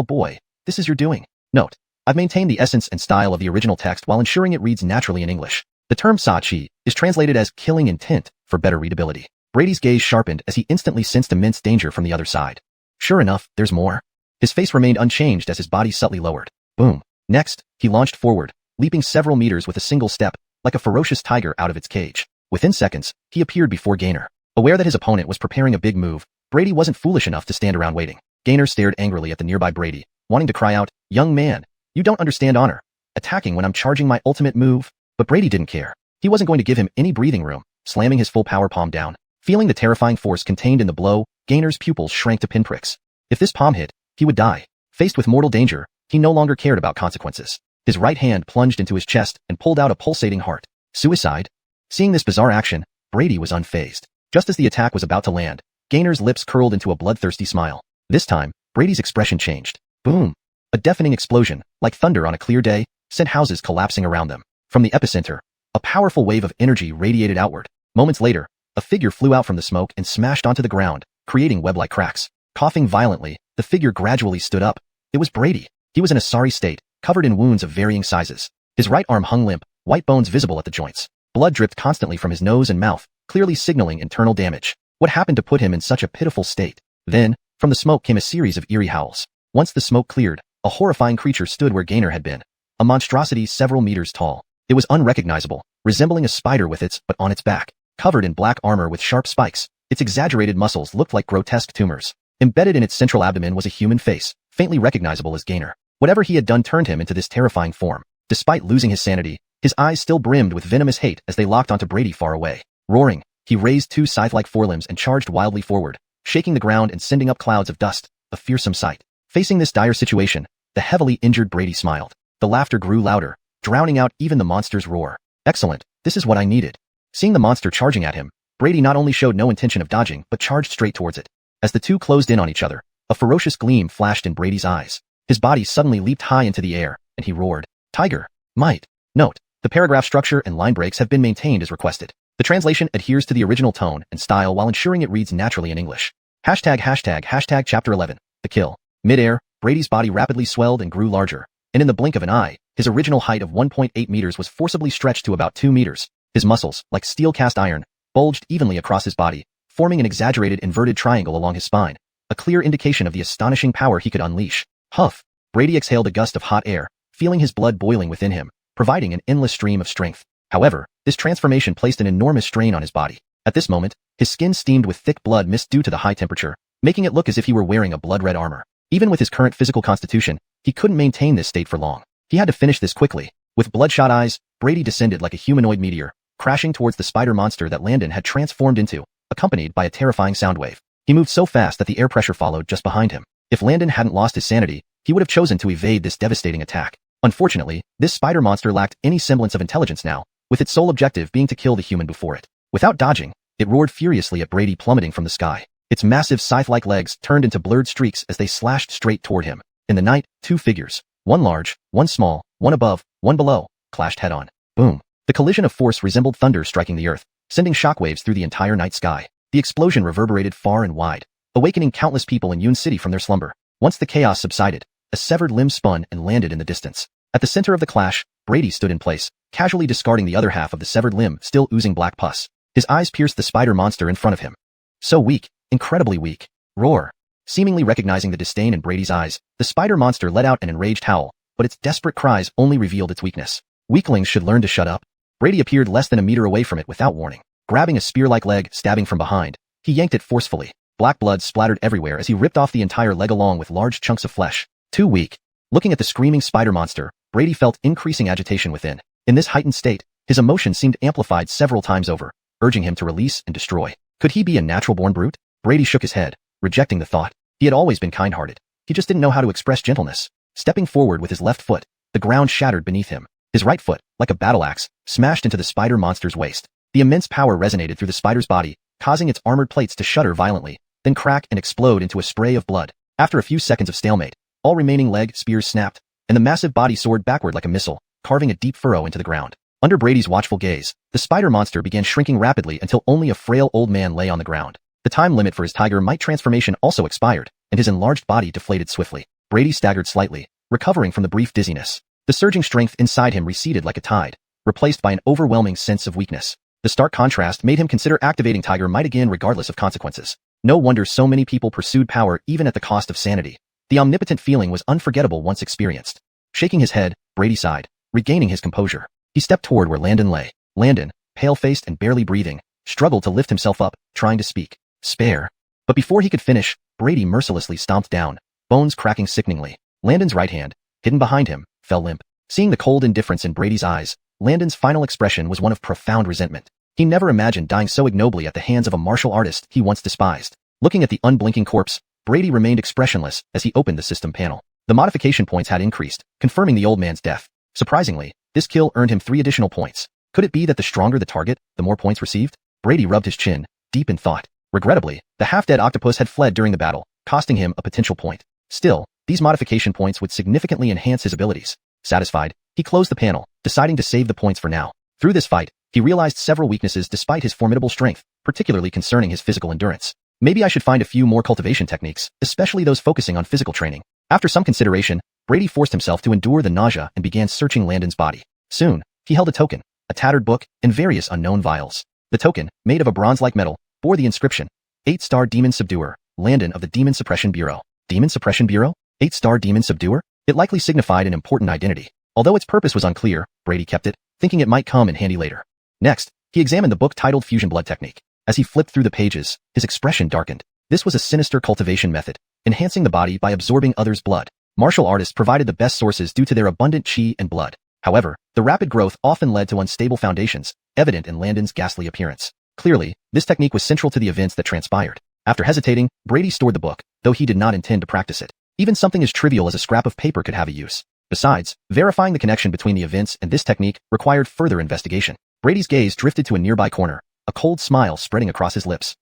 boy. This is your doing. Note: I've maintained the essence and style of the original text while ensuring it reads naturally in English. The term Sa Chi is translated as killing intent for better readability. Brady's gaze sharpened as he instantly sensed immense danger from the other side. Sure enough, there's more. His face remained unchanged as his body subtly lowered. Boom. Next, he launched forward, leaping several meters with a single step, like a ferocious tiger out of its cage. Within seconds, he appeared before Gainer. Aware that his opponent was preparing a big move, Brady wasn't foolish enough to stand around waiting. Gainer stared angrily at the nearby Brady, wanting to cry out, "Young man, you don't understand honor. Attacking when I'm charging my ultimate move." But Brady didn't care. He wasn't going to give him any breathing room, slamming his full power palm down. Feeling the terrifying force contained in the blow, Gainer's pupils shrank to pinpricks. If this palm hit, he would die. Faced with mortal danger, he no longer cared about consequences. His right hand plunged into his chest and pulled out a pulsating heart. Suicide? Seeing this bizarre action, Brady was unfazed. Just as the attack was about to land, Gainer's lips curled into a bloodthirsty smile. This time, Brady's expression changed. Boom! A deafening explosion, like thunder on a clear day, sent houses collapsing around them. From the epicenter, a powerful wave of energy radiated outward. Moments later, a figure flew out from the smoke and smashed onto the ground, creating web-like cracks. Coughing violently, the figure gradually stood up. It was Brady. He was in a sorry state, covered in wounds of varying sizes. His right arm hung limp, white bones visible at the joints. Blood dripped constantly from his nose and mouth, clearly signaling internal damage. What happened to put him in such a pitiful state? Then, from the smoke came a series of eerie howls. Once the smoke cleared, a horrifying creature stood where Gainer had been. A monstrosity several meters tall. It was unrecognizable, resembling a spider with its but on its back. Covered in black armor with sharp spikes, its exaggerated muscles looked like grotesque tumors. Embedded in its central abdomen was a human face, faintly recognizable as Gainer. Whatever he had done turned him into this terrifying form. Despite losing his sanity, his eyes still brimmed with venomous hate as they locked onto Brady far away. Roaring, he raised two scythe-like forelimbs and charged wildly forward, shaking the ground and sending up clouds of dust, a fearsome sight. Facing this dire situation, the heavily injured Brady smiled. The laughter grew louder, drowning out even the monster's roar. Excellent, this is what I needed. Seeing the monster charging at him, Brady not only showed no intention of dodging but charged straight towards it. As the two closed in on each other, a ferocious gleam flashed in Brady's eyes. His body suddenly leaped high into the air, and he roared, "Tiger! Might!" Note: the paragraph structure and line breaks have been maintained as requested. The translation adheres to the original tone and style while ensuring it reads naturally in English. ##### Chapter 11. The Kill. Mid-air, Brady's body rapidly swelled and grew larger, and in the blink of an eye, his original height of 1.8 meters was forcibly stretched to about 2 meters. His muscles, like steel cast iron, bulged evenly across his body, forming an exaggerated inverted triangle along his spine, a clear indication of the astonishing power he could unleash. Huff! Brady exhaled a gust of hot air, feeling his blood boiling within him, providing an endless stream of strength. However, this transformation placed an enormous strain on his body. At this moment, his skin steamed with thick blood mist due to the high temperature, making it look as if he were wearing a blood-red armor. Even with his current physical constitution, he couldn't maintain this state for long. He had to finish this quickly. With bloodshot eyes, Brady descended like a humanoid meteor, crashing towards the spider monster that Landon had transformed into, accompanied by a terrifying sound wave. He moved so fast that the air pressure followed just behind him. If Landon hadn't lost his sanity, he would have chosen to evade this devastating attack. Unfortunately, this spider monster lacked any semblance of intelligence now, with its sole objective being to kill the human before it. Without dodging, it roared furiously at Brady, plummeting from the sky. Its massive scythe-like legs turned into blurred streaks as they slashed straight toward him. In the night, two figures, one large, one small, one above, one below, clashed head-on. Boom. The collision of force resembled thunder striking the earth, sending shockwaves through the entire night sky. The explosion reverberated far and wide, awakening countless people in Yun City from their slumber. Once the chaos subsided, a severed limb spun and landed in the distance. At the center of the clash, Brady stood in place, casually discarding the other half of the severed limb still oozing black pus. His eyes pierced the spider monster in front of him. So weak, incredibly weak. Roar. Seemingly recognizing the disdain in Brady's eyes, the spider monster let out an enraged howl, but its desperate cries only revealed its weakness. Weaklings should learn to shut up. Brady appeared less than a meter away from it without warning. Grabbing a spear-like leg, stabbing from behind, he yanked it forcefully. Black blood splattered everywhere as he ripped off the entire leg along with large chunks of flesh. Too weak. Looking at the screaming spider monster, Brady felt increasing agitation within. In this heightened state, his emotion seemed amplified several times over, urging him to release and destroy. Could he be a natural-born brute? Brady shook his head, rejecting the thought. He had always been kind-hearted. He just didn't know how to express gentleness. Stepping forward with his left foot, the ground shattered beneath him. His right foot, like a battle axe, smashed into the spider monster's waist. The immense power resonated through the spider's body, causing its armored plates to shudder violently, then crack and explode into a spray of blood. After a few seconds of stalemate, all remaining leg spears snapped, and the massive body soared backward like a missile, carving a deep furrow into the ground. Under Brady's watchful gaze, the spider monster began shrinking rapidly until only a frail old man lay on the ground. The time limit for his tiger mite transformation also expired, and his enlarged body deflated swiftly. Brady staggered slightly, recovering from the brief dizziness. The surging strength inside him receded like a tide, replaced by an overwhelming sense of weakness. The stark contrast made him consider activating tiger might again regardless of consequences. No wonder so many people pursued power even at the cost of sanity. The omnipotent feeling was unforgettable once experienced. Shaking his head, Brady sighed, regaining his composure. He stepped toward where Landon lay. Landon, pale-faced and barely breathing, struggled to lift himself up, trying to speak. Spare. But before he could finish, Brady mercilessly stomped down, bones cracking sickeningly. Landon's right hand, hidden behind him, fell limp. Seeing the cold indifference in Brady's eyes, Landon's final expression was one of profound resentment. He never imagined dying so ignobly at the hands of a martial artist he once despised. Looking at the unblinking corpse, Brady remained expressionless as he opened the system panel. The modification points had increased, confirming the old man's death. Surprisingly, this kill earned him 3 additional points. Could it be that the stronger the target, the more points received? Brady rubbed his chin, deep in thought. Regrettably, the half-dead octopus had fled during the battle, costing him a potential point. Still, these modification points would significantly enhance his abilities. Satisfied, he closed the panel, deciding to save the points for now. Through this fight, he realized several weaknesses despite his formidable strength, particularly concerning his physical endurance. Maybe I should find a few more cultivation techniques, especially those focusing on physical training. After some consideration, Brady forced himself to endure the nausea and began searching Landon's body. Soon, he held a token, a tattered book, and various unknown vials. The token, made of a bronze-like metal, bore the inscription, 8-star Demon Subduer, Landon of the Demon Suppression Bureau. Demon Suppression Bureau? 8-star Demon Subduer? It likely signified an important identity. Although its purpose was unclear, Brady kept it, thinking it might come in handy later. Next, he examined the book titled Fusion Blood Technique. As he flipped through the pages, his expression darkened. This was a sinister cultivation method, enhancing the body by absorbing others' blood. Martial artists provided the best sources due to their abundant chi and blood. However, the rapid growth often led to unstable foundations, evident in Landon's ghastly appearance. Clearly, this technique was central to the events that transpired. After hesitating, Brady stored the book, though he did not intend to practice it. Even something as trivial as a scrap of paper could have a use. Besides, verifying the connection between the events and this technique required further investigation. Brady's gaze drifted to a nearby corner, a cold smile spreading across his lips.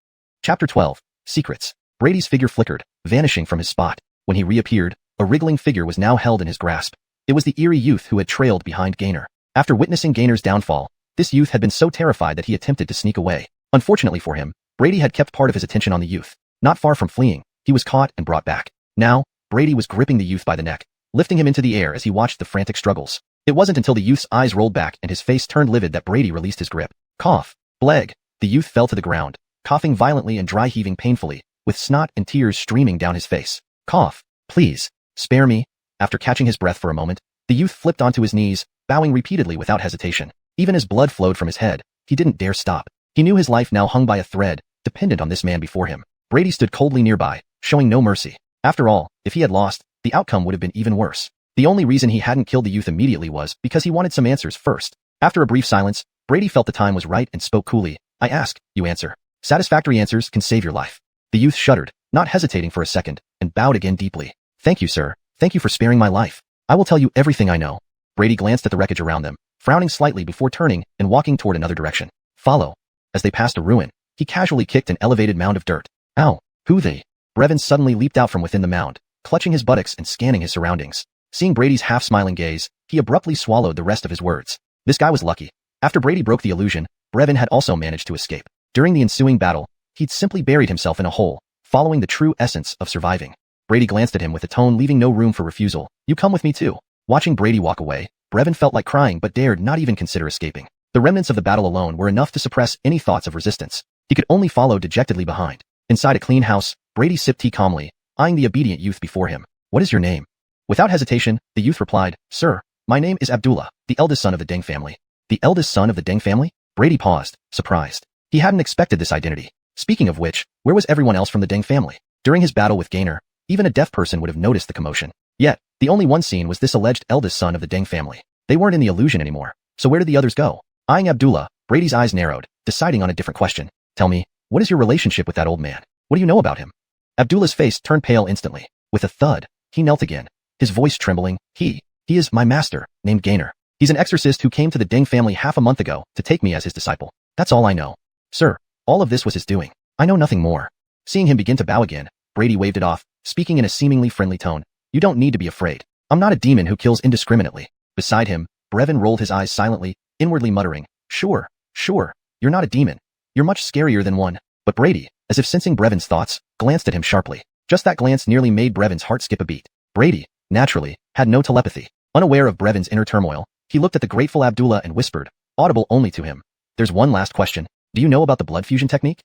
Chapter 12. Secrets. Brady's figure flickered, vanishing from his spot. When he reappeared, a wriggling figure was now held in his grasp. It was the eerie youth who had trailed behind Gaynor. After witnessing Gaynor's downfall, this youth had been so terrified that he attempted to sneak away. Unfortunately for him, Brady had kept part of his attention on the youth. Not far from fleeing, he was caught and brought back. Now, Brady was gripping the youth by the neck, lifting him into the air as he watched the frantic struggles. It wasn't until the youth's eyes rolled back and his face turned livid that Brady released his grip. Cough. Bleg. The youth fell to the ground, coughing violently and dry heaving painfully, with snot and tears streaming down his face. Cough. Please. Spare me. After catching his breath for a moment, the youth flipped onto his knees, bowing repeatedly without hesitation. Even as blood flowed from his head, he didn't dare stop. He knew his life now hung by a thread, dependent on this man before him. Brady stood coldly nearby, showing no mercy. After all, if he had lost, the outcome would have been even worse. The only reason he hadn't killed the youth immediately was because he wanted some answers first. After a brief silence, Brady felt the time was right and spoke coolly. I ask, you answer. Satisfactory answers can save your life. The youth shuddered, not hesitating for a second, and bowed again deeply. Thank you, sir. Thank you for sparing my life. I will tell you everything I know. Brady glanced at the wreckage around them, frowning slightly before turning and walking toward another direction. Follow. As they passed a ruin, he casually kicked an elevated mound of dirt. Ow! Who they? Brevin suddenly leaped out from within the mound, clutching his buttocks and scanning his surroundings. Seeing Brady's half-smiling gaze, he abruptly swallowed the rest of his words. This guy was lucky. After Brady broke the illusion, Brevin had also managed to escape. During the ensuing battle, he'd simply buried himself in a hole, following the true essence of surviving. Brady glanced at him with a tone leaving no room for refusal. You come with me too. Watching Brady walk away, Brevin felt like crying but dared not even consider escaping. The remnants of the battle alone were enough to suppress any thoughts of resistance. He could only follow dejectedly behind. Inside a clean house, Brady sipped tea calmly, eyeing the obedient youth before him. What is your name? Without hesitation, the youth replied, Sir, my name is Abdullah, the eldest son of the Deng family. The eldest son of the Deng family? Brady paused, surprised. He hadn't expected this identity. Speaking of which, where was everyone else from the Deng family? During his battle with Gainer, even a deaf person would have noticed the commotion. Yet, the only one seen was this alleged eldest son of the Deng family. They weren't in the illusion anymore. So where did the others go? Eyeing Abdullah, Brady's eyes narrowed, deciding on a different question. Tell me, what is your relationship with that old man? What do you know about him? Abdullah's face turned pale instantly. With a thud, he knelt again, his voice trembling. He is my master, named Gainer. He's an exorcist who came to the Deng family half a month ago to take me as his disciple. That's all I know. Sir, all of this was his doing. I know nothing more. Seeing him begin to bow again, Brady waved it off, speaking in a seemingly friendly tone. You don't need to be afraid. I'm not a demon who kills indiscriminately. Beside him, Brevin rolled his eyes silently, inwardly muttering, Sure, you're not a demon. You're much scarier than one. But Brady, as if sensing Brevin's thoughts, glanced at him sharply. Just that glance nearly made Brevin's heart skip a beat. Brady, naturally, had no telepathy. Unaware of Brevin's inner turmoil, he looked at the grateful Abdullah and whispered, audible only to him. There's one last question. Do you know about the blood fusion technique?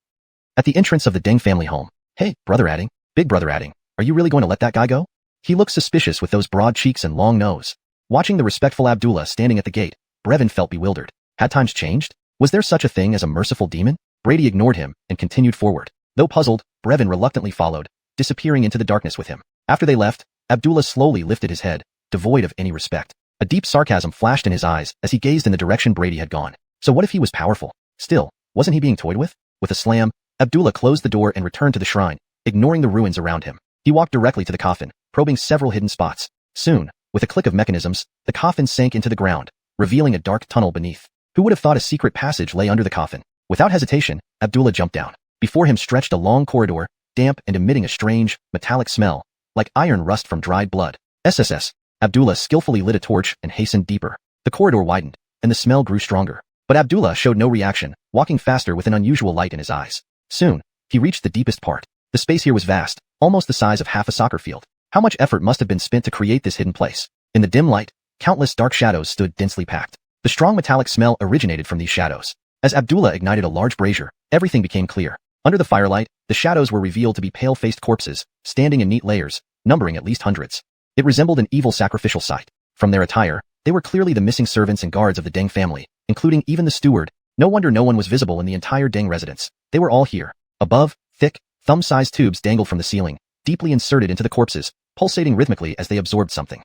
At the entrance of the Deng family home. Hey, brother Adding, big brother Adding, are you really going to let that guy go? He looked suspicious with those broad cheeks and long nose. Watching the respectful Abdullah standing at the gate, Brevin felt bewildered. Had times changed? Was there such a thing as a merciful demon? Brady ignored him and continued forward. Though puzzled, Brevin reluctantly followed, disappearing into the darkness with him. After they left, Abdullah slowly lifted his head, devoid of any respect. A deep sarcasm flashed in his eyes as he gazed in the direction Brady had gone. So what if he was powerful? Still, wasn't he being toyed with? With a slam, Abdullah closed the door and returned to the shrine, ignoring the ruins around him. He walked directly to the coffin, probing several hidden spots. Soon, with a click of mechanisms, the coffin sank into the ground, revealing a dark tunnel beneath. Who would have thought a secret passage lay under the coffin? Without hesitation, Abdullah jumped down. Before him stretched a long corridor, damp and emitting a strange, metallic smell, like iron rust from dried blood. SSS. Abdullah skillfully lit a torch and hastened deeper. The corridor widened, and the smell grew stronger. But Abdullah showed no reaction, walking faster with an unusual light in his eyes. Soon, he reached the deepest part. The space here was vast, almost the size of half a soccer field. How much effort must have been spent to create this hidden place? In the dim light, countless dark shadows stood densely packed. The strong metallic smell originated from these shadows. As Abdullah ignited a large brazier, everything became clear. Under the firelight, the shadows were revealed to be pale-faced corpses, standing in neat layers, numbering at least hundreds. It resembled an evil sacrificial site. From their attire, they were clearly the missing servants and guards of the Deng family, including even the steward. No wonder no one was visible in the entire Deng residence. They were all here. Above, thick, thumb-sized tubes dangled from the ceiling, deeply inserted into the corpses, pulsating rhythmically as they absorbed something.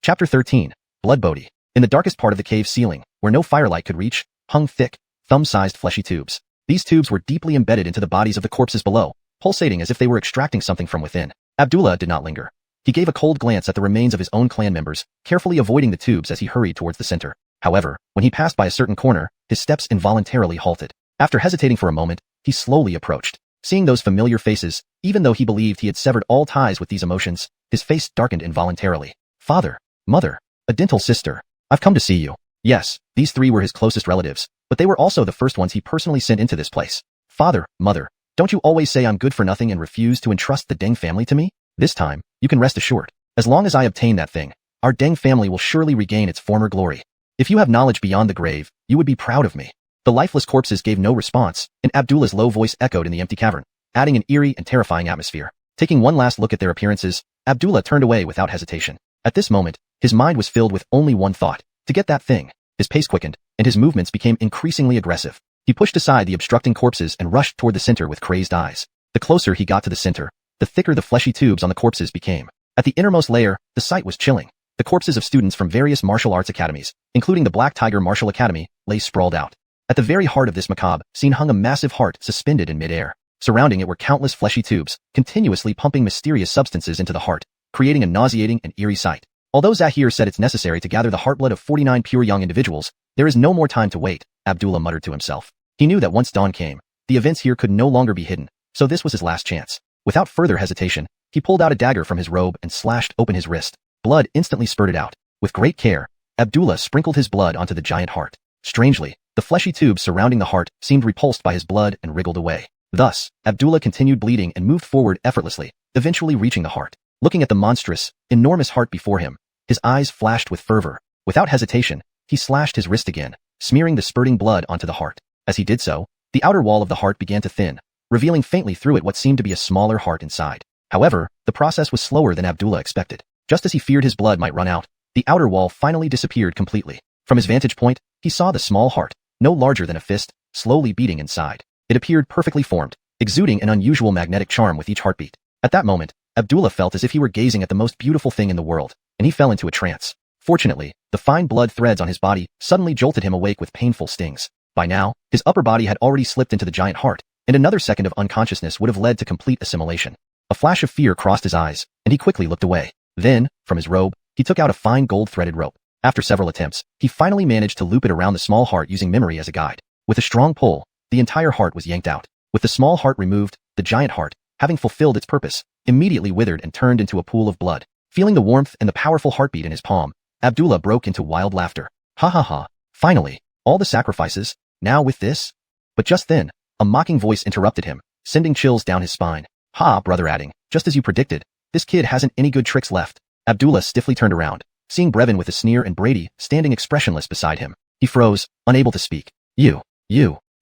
Chapter 13. Blood Bodhi. In the darkest part of the cave ceiling, where no firelight could reach, hung thick, thumb-sized fleshy tubes. These tubes were deeply embedded into the bodies of the corpses below, pulsating as if they were extracting something from within. Abdullah did not linger. He gave a cold glance at the remains of his own clan members, carefully avoiding the tubes as he hurried towards the center. However, when he passed by a certain corner, his steps involuntarily halted. After hesitating for a moment, he slowly approached. Seeing those familiar faces, even though he believed he had severed all ties with these emotions, his face darkened involuntarily. Father, mother, a dental sister. I've come to see you. Yes, these three were his closest relatives, but they were also the first ones he personally sent into this place. Father, mother, don't you always say I'm good for nothing and refuse to entrust the Deng family to me? This time, you can rest assured. As long as I obtain that thing, our Deng family will surely regain its former glory. If you have knowledge beyond the grave, you would be proud of me. The lifeless corpses gave no response, and Abdullah's low voice echoed in the empty cavern, adding an eerie and terrifying atmosphere. Taking one last look at their appearances, Abdullah turned away without hesitation. At this moment, his mind was filled with only one thought: to get that thing. His pace quickened, and his movements became increasingly aggressive. He pushed aside the obstructing corpses and rushed toward the center with crazed eyes. The closer he got to the center, the thicker the fleshy tubes on the corpses became. At the innermost layer, the sight was chilling. The corpses of students from various martial arts academies, including the Black Tiger Martial Academy, lay sprawled out. At the very heart of this macabre scene hung a massive heart suspended in midair. Surrounding it were countless fleshy tubes, continuously pumping mysterious substances into the heart, creating a nauseating and eerie sight. Although Zahir said it's necessary to gather the heartblood of 49 pure young individuals, There is no more time to wait, Abdullah muttered to himself. He knew that once dawn came, the events here could no longer be hidden, so this was his last chance. Without further hesitation, he pulled out a dagger from his robe and slashed open his wrist. Blood instantly spurted out. With great care, Abdullah sprinkled his blood onto the giant heart. Strangely, the fleshy tubes surrounding the heart seemed repulsed by his blood and wriggled away. Thus, Abdullah continued bleeding and moved forward effortlessly, eventually reaching the heart. Looking at the monstrous, enormous heart before him, his eyes flashed with fervor. Without hesitation, he slashed his wrist again, smearing the spurting blood onto the heart. As he did so, the outer wall of the heart began to thin, revealing faintly through it what seemed to be a smaller heart inside. However, the process was slower than Abdullah expected. Just as he feared his blood might run out, the outer wall finally disappeared completely. From his vantage point, he saw the small heart, no larger than a fist, slowly beating inside. It appeared perfectly formed, exuding an unusual magnetic charm with each heartbeat. At that moment, Abdullah felt as if he were gazing at the most beautiful thing in the world, and he fell into a trance. Fortunately, the fine blood threads on his body suddenly jolted him awake with painful stings. By now, his upper body had already slipped into the giant heart, and another second of unconsciousness would have led to complete assimilation. A flash of fear crossed his eyes, and he quickly looked away. Then, from his robe, he took out a fine gold-threaded rope. After several attempts, he finally managed to loop it around the small heart using memory as a guide. With a strong pull, the entire heart was yanked out. With the small heart removed, the giant heart, having fulfilled its purpose, immediately withered and turned into a pool of blood. Feeling the warmth and the powerful heartbeat in his palm, Abdullah broke into wild laughter. Ha ha ha, finally, all the sacrifices, now with this? But just then, a mocking voice interrupted him, sending chills down his spine. Ha, brother, adding, just as you predicted, this kid hasn't any good tricks left. Abdullah stiffly turned around, seeing Brevin with a sneer and Brady standing expressionless beside him. He froze, unable to speak. You,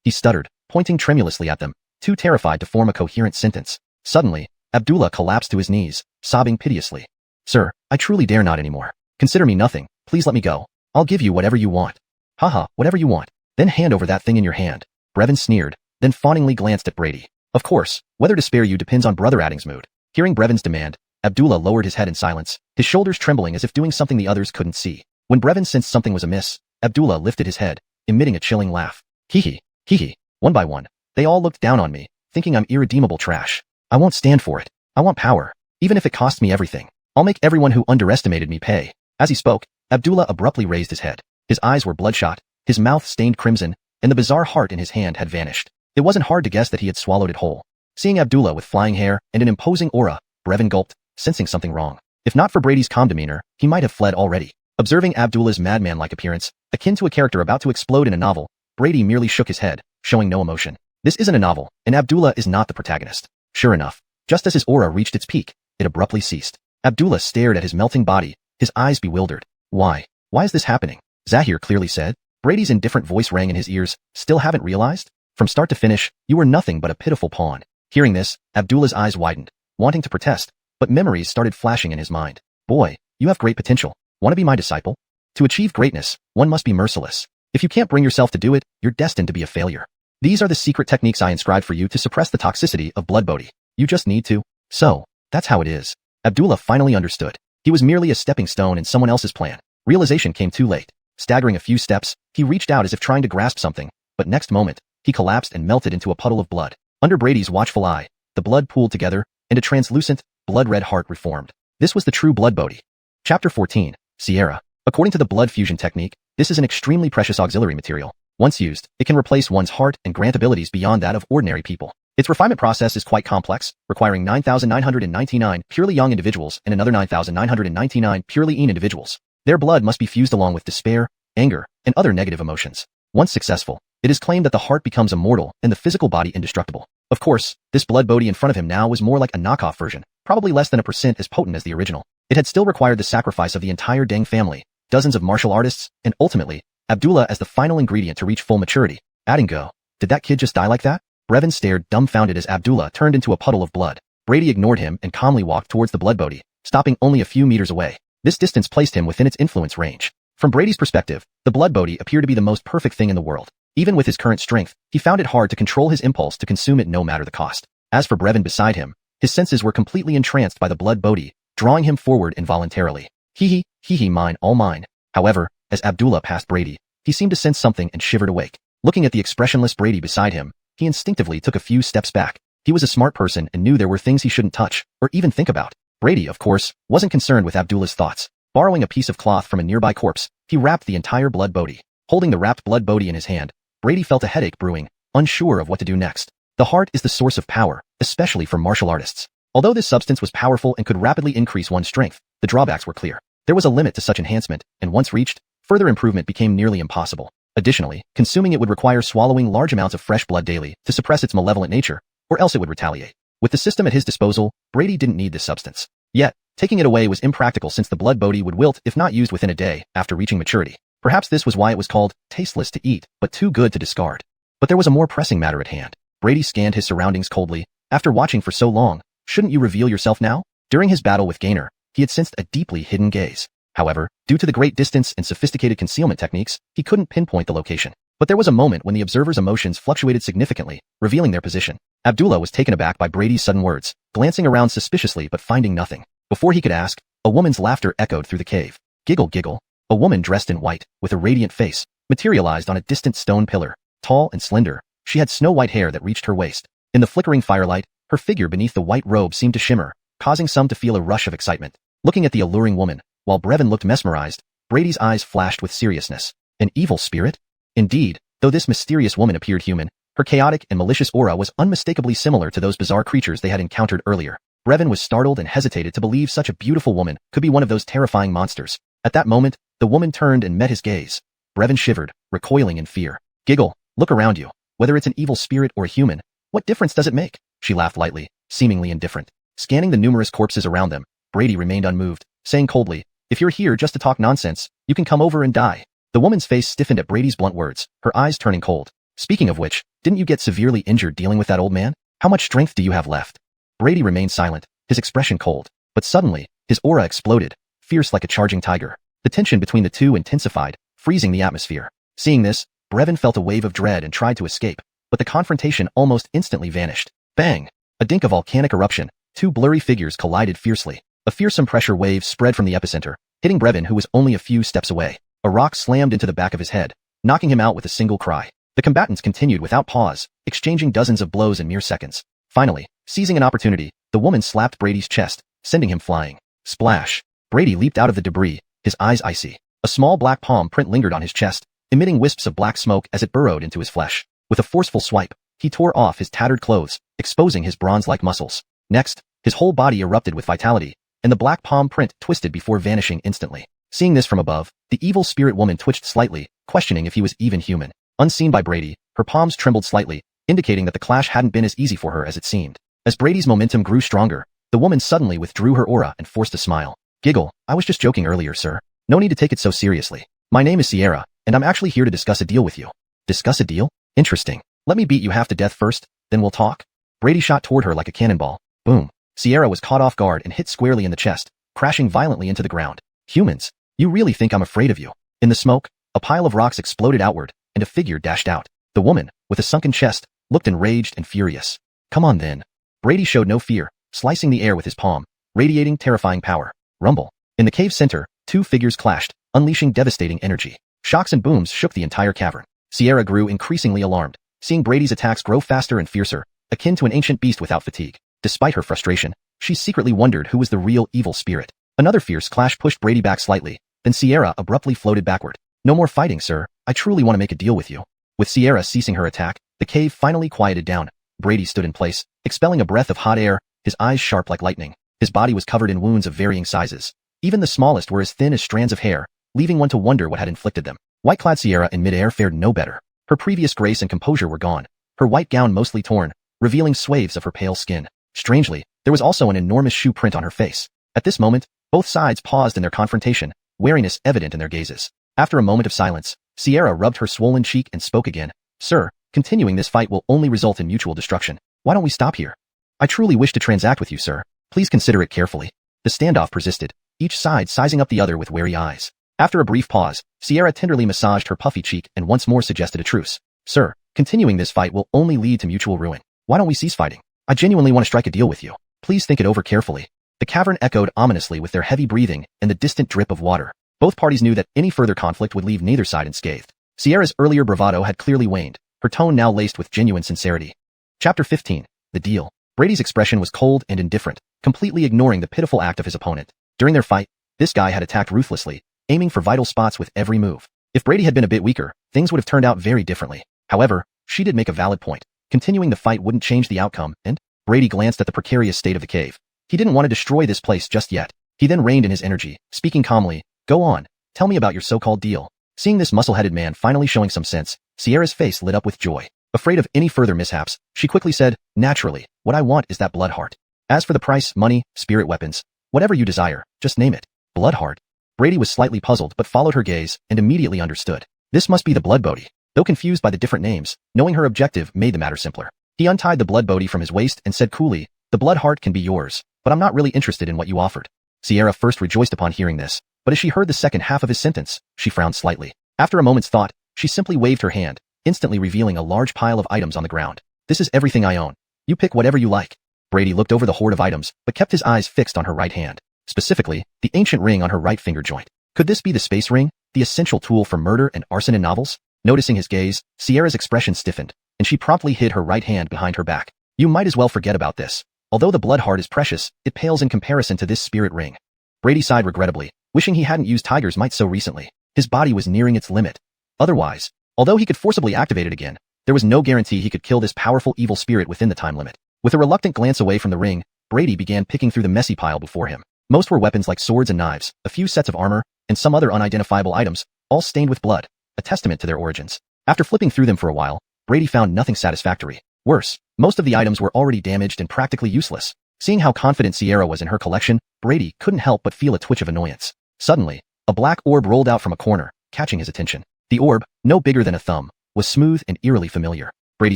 he stuttered, pointing tremulously at them, too terrified to form a coherent sentence. Suddenly, Abdullah collapsed to his knees, sobbing piteously. Sir, I truly dare not anymore. Consider me nothing, please let me go. I'll give you whatever you want. Haha, whatever you want. Then hand over that thing in your hand. Brevin sneered, then fawningly glanced at Brady. Of course, whether to spare you depends on Brother Adding's mood. Hearing Brevin's demand, Abdullah lowered his head in silence, his shoulders trembling as if doing something the others couldn't see. When Brevin sensed something was amiss, Abdullah lifted his head, emitting a chilling laugh. Hee hee. One by one, they all looked down on me, thinking I'm irredeemable trash. I won't stand for it. I want power, even if it costs me everything. I'll make everyone who underestimated me pay. As he spoke, Abdullah abruptly raised his head. His eyes were bloodshot, his mouth stained crimson, and the bizarre heart in his hand had vanished. It wasn't hard to guess that he had swallowed it whole. Seeing Abdullah with flying hair and an imposing aura, Brevin gulped, sensing something wrong. If not for Brady's calm demeanor, he might have fled already. Observing Abdullah's madman-like appearance, akin to a character about to explode in a novel, Brady merely shook his head, showing no emotion. This isn't a novel, and Abdullah is not the protagonist. Sure enough, just as his aura reached its peak, it abruptly ceased. Abdullah stared at his melting body, his eyes bewildered. Why is this happening? Zahir clearly said. Brady's indifferent voice rang in his ears. Still haven't realized? From start to finish, you were nothing but a pitiful pawn. Hearing this, Abdullah's eyes widened, wanting to protest, but memories started flashing in his mind. Boy, you have great potential. Want to be my disciple? To achieve greatness, one must be merciless. If you can't bring yourself to do it, you're destined to be a failure. These are the secret techniques I inscribed for you to suppress the toxicity of blood bodhi. You just need to. So, that's how it is. Abdullah finally understood. He was merely a stepping stone in someone else's plan. Realization came too late. Staggering a few steps, he reached out as if trying to grasp something, but next moment, he collapsed and melted into a puddle of blood. Under Brady's watchful eye, the blood pooled together, and a translucent, blood-red heart reformed. This was the true blood bodhi. Chapter 14, Sierra. According to the blood fusion technique, this is an extremely precious auxiliary material. Once used, it can replace one's heart and grant abilities beyond that of ordinary people. Its refinement process is quite complex, requiring 9,999 purely yang individuals and another 9,999 purely yin individuals. Their blood must be fused along with despair, anger, and other negative emotions. Once successful, it is claimed that the heart becomes immortal and the physical body indestructible. Of course, this blood bodhi in front of him now was more like a knockoff version, probably less than a percent as potent as the original. It had still required the sacrifice of the entire Deng family, dozens of martial artists, and ultimately, Abdullah as the final ingredient to reach full maturity. Adding go. Did that kid just die like that? Brevin stared dumbfounded as Abdullah turned into a puddle of blood. Brady ignored him and calmly walked towards the blood bodhi, stopping only a few meters away. This distance placed him within its influence range. From Brady's perspective, the blood bodhi appeared to be the most perfect thing in the world. Even with his current strength, he found it hard to control his impulse to consume it no matter the cost. As for Brevin beside him, his senses were completely entranced by the blood bodhi, drawing him forward involuntarily. Hee hee, mine, all mine. However, as Abdullah passed Brady, he seemed to sense something and shivered awake. Looking at the expressionless Brady beside him, he instinctively took a few steps back. He was a smart person and knew there were things he shouldn't touch, or even think about. Brady, of course, wasn't concerned with Abdullah's thoughts. Borrowing a piece of cloth from a nearby corpse, he wrapped the entire blood bodhi. Holding the wrapped blood bodhi in his hand, Brady felt a headache brewing, unsure of what to do next. The heart is the source of power, especially for martial artists. Although this substance was powerful and could rapidly increase one's strength, the drawbacks were clear. There was a limit to such enhancement, and once reached, further improvement became nearly impossible. Additionally, consuming it would require swallowing large amounts of fresh blood daily to suppress its malevolent nature, or else it would retaliate. With the system at his disposal, Brady didn't need this substance. Yet, taking it away was impractical since the blood bodhi would wilt if not used within a day after reaching maturity. Perhaps this was why it was called tasteless to eat, but too good to discard. But there was a more pressing matter at hand. Brady scanned his surroundings coldly. After watching for so long, shouldn't you reveal yourself now? During his battle with Gainer, he had sensed a deeply hidden gaze. However, due to the great distance and sophisticated concealment techniques, he couldn't pinpoint the location. But there was a moment when the observer's emotions fluctuated significantly, revealing their position. Abdullah was taken aback by Brady's sudden words, glancing around suspiciously but finding nothing. Before he could ask, a woman's laughter echoed through the cave. Giggle, giggle. A woman dressed in white, with a radiant face, materialized on a distant stone pillar. Tall and slender, she had snow-white hair that reached her waist. In the flickering firelight, her figure beneath the white robe seemed to shimmer, causing some to feel a rush of excitement. Looking at the alluring woman, while Brevin looked mesmerized, Brady's eyes flashed with seriousness. An evil spirit? Indeed, though this mysterious woman appeared human, her chaotic and malicious aura was unmistakably similar to those bizarre creatures they had encountered earlier. Brevin was startled and hesitated to believe such a beautiful woman could be one of those terrifying monsters. At that moment, the woman turned and met his gaze. Brevin shivered, recoiling in fear. Giggle, look around you. Whether it's an evil spirit or a human, what difference does it make? She laughed lightly, seemingly indifferent. Scanning the numerous corpses around them, Brady remained unmoved, saying coldly, if you're here just to talk nonsense, you can come over and die. The woman's face stiffened at Brady's blunt words, her eyes turning cold. Speaking of which, didn't you get severely injured dealing with that old man? How much strength do you have left? Brady remained silent, his expression cold. But suddenly, his aura exploded, fierce like a charging tiger. The tension between the two intensified, freezing the atmosphere. Seeing this, Brevin felt a wave of dread and tried to escape, but the confrontation almost instantly vanished. Bang! A dink of volcanic eruption, two blurry figures collided fiercely. A fearsome pressure wave spread from the epicenter, hitting Brevin who was only a few steps away. A rock slammed into the back of his head, knocking him out with a single cry. The combatants continued without pause, exchanging dozens of blows in mere seconds. Finally, seizing an opportunity, the woman slapped Brady's chest, sending him flying. Splash! Brady leaped out of the debris, his eyes icy. A small black palm print lingered on his chest, emitting wisps of black smoke as it burrowed into his flesh. With a forceful swipe, he tore off his tattered clothes, exposing his bronze-like muscles. Next, his whole body erupted with vitality, and the black palm print twisted before vanishing instantly. Seeing this from above, the evil spirit woman twitched slightly, questioning if he was even human. Unseen by Brady, her palms trembled slightly, indicating that the clash hadn't been as easy for her as it seemed. As Brady's momentum grew stronger, the woman suddenly withdrew her aura and forced a smile. Giggle, I was just joking earlier, sir. No need to take it so seriously. My name is Sierra, and I'm actually here to discuss a deal with you. Discuss a deal? Interesting. Let me beat you half to death first, then we'll talk. Brady shot toward her like a cannonball. Boom. Sierra was caught off guard and hit squarely in the chest, crashing violently into the ground. Humans, you really think I'm afraid of you? In the smoke, a pile of rocks exploded outward, and a figure dashed out. The woman, with a sunken chest, looked enraged and furious. Come on then. Brady showed no fear, slicing the air with his palm, radiating terrifying power. Rumble. In the cave center, two figures clashed, unleashing devastating energy. Shocks and booms shook the entire cavern. Sierra grew increasingly alarmed, seeing Brady's attacks grow faster and fiercer, akin to an ancient beast without fatigue. Despite her frustration, she secretly wondered who was the real evil spirit. Another fierce clash pushed Brady back slightly, then Sierra abruptly floated backward. No more fighting, sir. I truly want to make a deal with you. With Sierra ceasing her attack, the cave finally quieted down. Brady stood in place, expelling a breath of hot air, his eyes sharp like lightning. His body was covered in wounds of varying sizes. Even the smallest were as thin as strands of hair, leaving one to wonder what had inflicted them. White-clad Sierra in midair fared no better. Her previous grace and composure were gone, her white gown mostly torn, revealing swathes of her pale skin. Strangely, there was also an enormous shoe print on her face. At this moment, both sides paused in their confrontation, wariness evident in their gazes. After a moment of silence, Sierra rubbed her swollen cheek and spoke again. Sir, continuing this fight will only result in mutual destruction. Why don't we stop here? I truly wish to transact with you, sir. Please consider it carefully. The standoff persisted, each side sizing up the other with wary eyes. After a brief pause, Sierra tenderly massaged her puffy cheek and once more suggested a truce. Sir, continuing this fight will only lead to mutual ruin. Why don't we cease fighting? I genuinely want to strike a deal with you. Please think it over carefully. The cavern echoed ominously with their heavy breathing and the distant drip of water. Both parties knew that any further conflict would leave neither side unscathed. Sierra's earlier bravado had clearly waned, her tone now laced with genuine sincerity. Chapter 15. The Deal. Brady's expression was cold and indifferent, completely ignoring the pitiful act of his opponent. During their fight, this guy had attacked ruthlessly, aiming for vital spots with every move. If Brady had been a bit weaker, things would have turned out very differently. However, she did make a valid point. Continuing the fight wouldn't change the outcome, and Brady glanced at the precarious state of the cave. He didn't want to destroy this place just yet. He then reined in his energy, speaking calmly, "Go on, tell me about your so-called deal." Seeing this muscle-headed man finally showing some sense, Sierra's face lit up with joy. Afraid of any further mishaps, she quickly said, "Naturally, what I want is that blood heart. As for the price, money, spirit weapons, whatever you desire, just name it." Blood heart. Brady was slightly puzzled but followed her gaze and immediately understood. This must be the blood bodhi. Though confused by the different names, knowing her objective made the matter simpler. He untied the blood bodhi from his waist and said coolly, "The blood heart can be yours, but I'm not really interested in what you offered." Sierra first rejoiced upon hearing this, but as she heard the second half of his sentence, she frowned slightly. After a moment's thought, she simply waved her hand, instantly revealing a large pile of items on the ground. "This is everything I own. You pick whatever you like." Brady looked over the horde of items, but kept his eyes fixed on her right hand. Specifically, the ancient ring on her right finger joint. Could this be the space ring, the essential tool for murder and arson in novels? Noticing his gaze, Sierra's expression stiffened, and she promptly hid her right hand behind her back. "You might as well forget about this. Although the blood heart is precious, it pales in comparison to this spirit ring." Brady sighed regrettably, wishing he hadn't used Tiger's might so recently. His body was nearing its limit. Otherwise, although he could forcibly activate it again, there was no guarantee he could kill this powerful evil spirit within the time limit. With a reluctant glance away from the ring, Brady began picking through the messy pile before him. Most were weapons like swords and knives, a few sets of armor, and some other unidentifiable items, all stained with blood, a testament to their origins. After flipping through them for a while, Brady found nothing satisfactory. Worse, most of the items were already damaged and practically useless. Seeing how confident Sierra was in her collection, Brady couldn't help but feel a twitch of annoyance. Suddenly, a black orb rolled out from a corner, catching his attention. The orb, no bigger than a thumb, was smooth and eerily familiar. Brady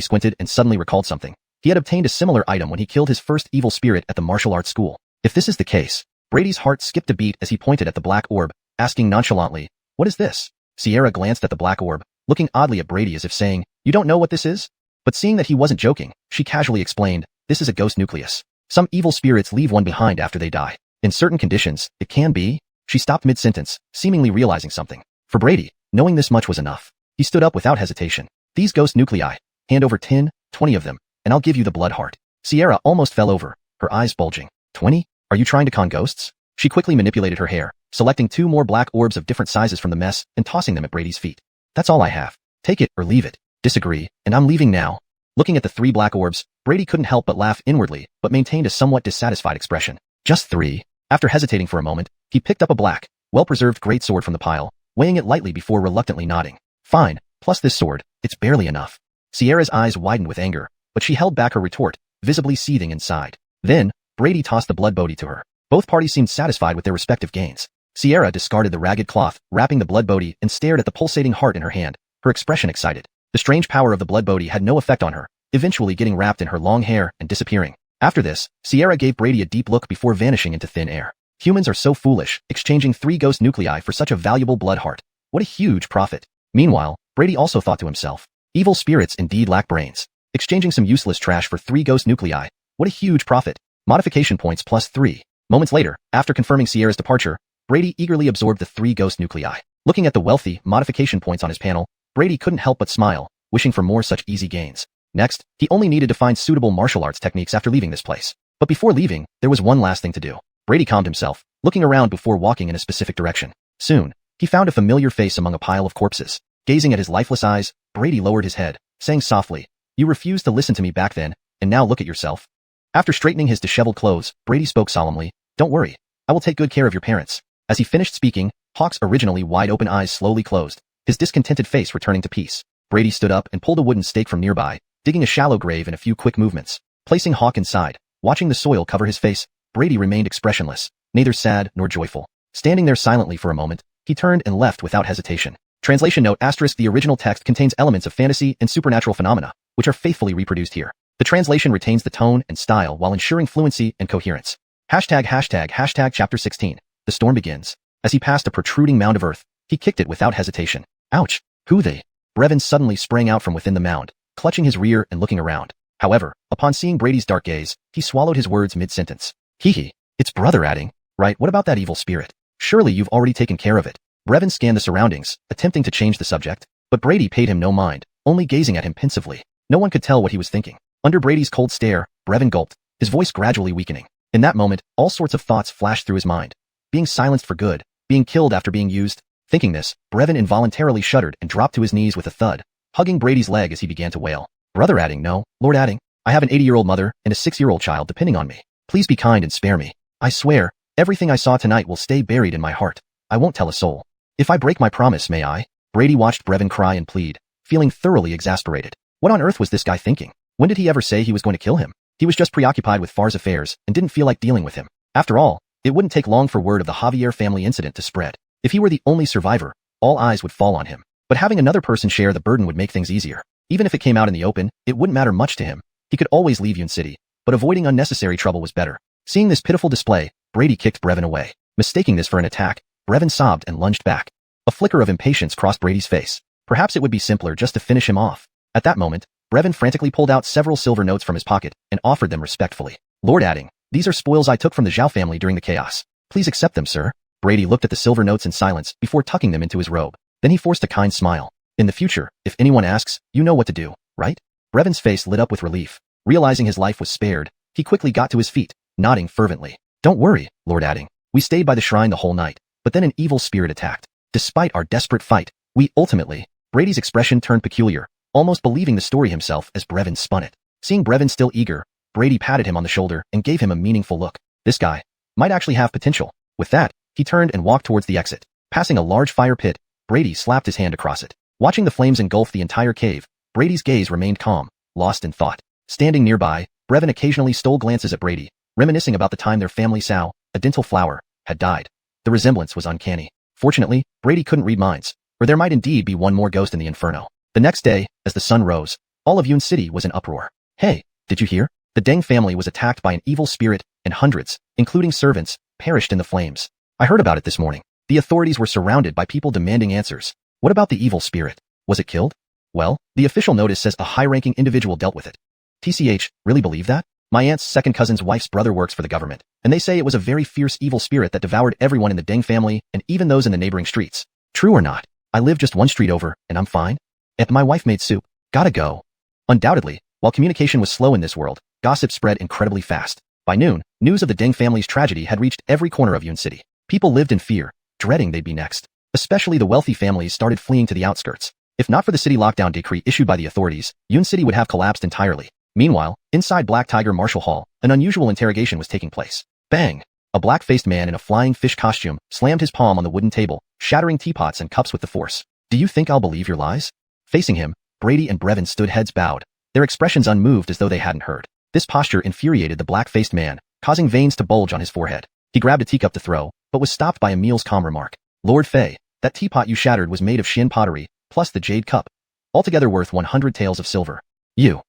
squinted and suddenly recalled something. He had obtained a similar item when he killed his first evil spirit at the martial arts school. If this is the case, Brady's heart skipped a beat as he pointed at the black orb, asking nonchalantly, "What is this?" Sierra glanced at the black orb, looking oddly at Brady as if saying, "You don't know what this is?" But seeing that he wasn't joking, she casually explained, "This is a ghost nucleus. Some evil spirits leave one behind after they die. In certain conditions, it can be." She stopped mid-sentence, seemingly realizing something. For Brady, knowing this much was enough. He stood up without hesitation. "These ghost nuclei, hand over 10, 20 of them, and I'll give you the blood heart." Sierra almost fell over, her eyes bulging. 20? Are you trying to con ghosts? She quickly manipulated her hair, selecting 2 more black orbs of different sizes from the mess and tossing them at Brady's feet. "That's all I have. Take it or leave it." "Disagree, and I'm leaving now." Looking at the 3 black orbs, Brady couldn't help but laugh inwardly, but maintained a somewhat dissatisfied expression. "Just 3. After hesitating for a moment, he picked up a black, well-preserved greatsword from the pile, weighing it lightly before reluctantly nodding. "Fine, plus this sword, it's barely enough." Sierra's eyes widened with anger, but she held back her retort, visibly seething inside. Then, Brady tossed the blood bodhi to her. Both parties seemed satisfied with their respective gains. Sierra discarded the ragged cloth, wrapping the blood bodhi, and stared at the pulsating heart in her hand, her expression excited. The strange power of the blood bodhi had no effect on her, eventually getting wrapped in her long hair and disappearing. After this, Sierra gave Brady a deep look before vanishing into thin air. Humans are so foolish, exchanging 3 ghost nuclei for such a valuable blood heart. What a huge profit. Meanwhile, Brady also thought to himself, evil spirits indeed lack brains. Exchanging some useless trash for 3 ghost nuclei. What a huge profit. Modification points plus 3. Moments later, after confirming Sierra's departure, Brady eagerly absorbed the 3 ghost nuclei. Looking at the wealthy modification points on his panel, Brady couldn't help but smile, wishing for more such easy gains. Next, he only needed to find suitable martial arts techniques after leaving this place. But before leaving, there was one last thing to do. Brady calmed himself, looking around before walking in a specific direction. Soon, he found a familiar face among a pile of corpses. Gazing at his lifeless eyes, Brady lowered his head, saying softly, "You refused to listen to me back then, and now look at yourself." After straightening his disheveled clothes, Brady spoke solemnly, "Don't worry, I will take good care of your parents." As he finished speaking, Hawk's originally wide-open eyes slowly closed, his discontented face returning to peace. Brady stood up and pulled a wooden stake from nearby, digging a shallow grave in a few quick movements. Placing Hawk inside, watching the soil cover his face, Brady remained expressionless, neither sad nor joyful. Standing there silently for a moment, he turned and left without hesitation. Translation note: the original text contains elements of fantasy and supernatural phenomena, which are faithfully reproduced here. The translation retains the tone and style while ensuring fluency and coherence. ##### Chapter 16. The storm begins. As he passed a protruding mound of earth, he kicked it without hesitation. "Ouch! Who they?" Brevin suddenly sprang out from within the mound, clutching his rear and looking around. However, upon seeing Brady's dark gaze, he swallowed his words mid-sentence. "Hee, it's brother," adding, "Right, what about that evil spirit? Surely you've already taken care of it." Brevin scanned the surroundings, attempting to change the subject, but Brady paid him no mind, only gazing at him pensively. No one could tell what he was thinking. Under Brady's cold stare, Brevin gulped, his voice gradually weakening. In that moment, all sorts of thoughts flashed through his mind. Being silenced for good, being killed after being used, Thinking this, Brevin involuntarily shuddered and dropped to his knees with a thud, hugging Brady's leg as he began to wail. Brother adding, no, Lord adding, I have an 80-year-old mother and a 6-year-old child depending on me. Please be kind and spare me. I swear, everything I saw tonight will stay buried in my heart. I won't tell a soul. If I break my promise, may I? Brady watched Brevin cry and plead, feeling thoroughly exasperated. What on earth was this guy thinking? When did he ever say he was going to kill him? He was just preoccupied with Far's affairs and didn't feel like dealing with him. After all, it wouldn't take long for word of the Javier family incident to spread. If he were the only survivor, all eyes would fall on him. But having another person share the burden would make things easier. Even if it came out in the open, it wouldn't matter much to him. He could always leave Yun City, but avoiding unnecessary trouble was better. Seeing this pitiful display, Brady kicked Brevin away. Mistaking this for an attack, Brevin sobbed and lunged back. A flicker of impatience crossed Brady's face. Perhaps it would be simpler just to finish him off. At that moment, Brevin frantically pulled out several silver notes from his pocket and offered them respectfully. Lord adding, these are spoils I took from the Zhao family during the chaos. Please accept them, sir. Brady looked at the silver notes in silence before tucking them into his robe. Then he forced a kind smile. In the future, if anyone asks, you know what to do, right? Brevin's face lit up with relief. Realizing his life was spared, he quickly got to his feet, nodding fervently. Don't worry, Lord adding. We stayed by the shrine the whole night, but then an evil spirit attacked. Despite our desperate fight, we ultimately... Brady's expression turned peculiar, almost believing the story himself as Brevin spun it. Seeing Brevin still eager, Brady patted him on the shoulder and gave him a meaningful look. This guy might actually have potential. With that, he turned and walked towards the exit. Passing a large fire pit, Brady slapped his hand across it. Watching the flames engulf the entire cave, Brady's gaze remained calm, lost in thought. Standing nearby, Brevin occasionally stole glances at Brady, reminiscing about the time their family sow, a dental flower, had died. The resemblance was uncanny. Fortunately, Brady couldn't read minds, or there might indeed be one more ghost in the inferno. The next day, as the sun rose, all of Yun City was in uproar. Hey, did you hear? The Deng family was attacked by an evil spirit, and hundreds, including servants, perished in the flames. I heard about it this morning. The authorities were surrounded by people demanding answers. What about the evil spirit? Was it killed? Well, the official notice says a high-ranking individual dealt with it. TCH, really believe that? My aunt's second cousin's wife's brother works for the government, and they say it was a very fierce evil spirit that devoured everyone in the Deng family and even those in the neighboring streets. True or not? I live just one street over, and I'm fine. And my wife made soup. Gotta go. Undoubtedly, while communication was slow in this world, gossip spread incredibly fast. By noon, news of the Deng family's tragedy had reached every corner of Yun City. People lived in fear, dreading they'd be next. Especially the wealthy families started fleeing to the outskirts. If not for the city lockdown decree issued by the authorities, Yun City would have collapsed entirely. Meanwhile, inside Black Tiger Marshall Hall, an unusual interrogation was taking place. Bang! A black-faced man in a flying fish costume slammed his palm on the wooden table, shattering teapots and cups with the force. Do you think I'll believe your lies? Facing him, Brady and Brevin stood heads bowed, their expressions unmoved as though they hadn't heard. This posture infuriated the black-faced man, causing veins to bulge on his forehead. He grabbed a teacup to throw, but was stopped by Emil's calm remark. Lord Fei, that teapot you shattered was made of Xian pottery, plus the jade cup. Altogether worth 100 taels of silver. You.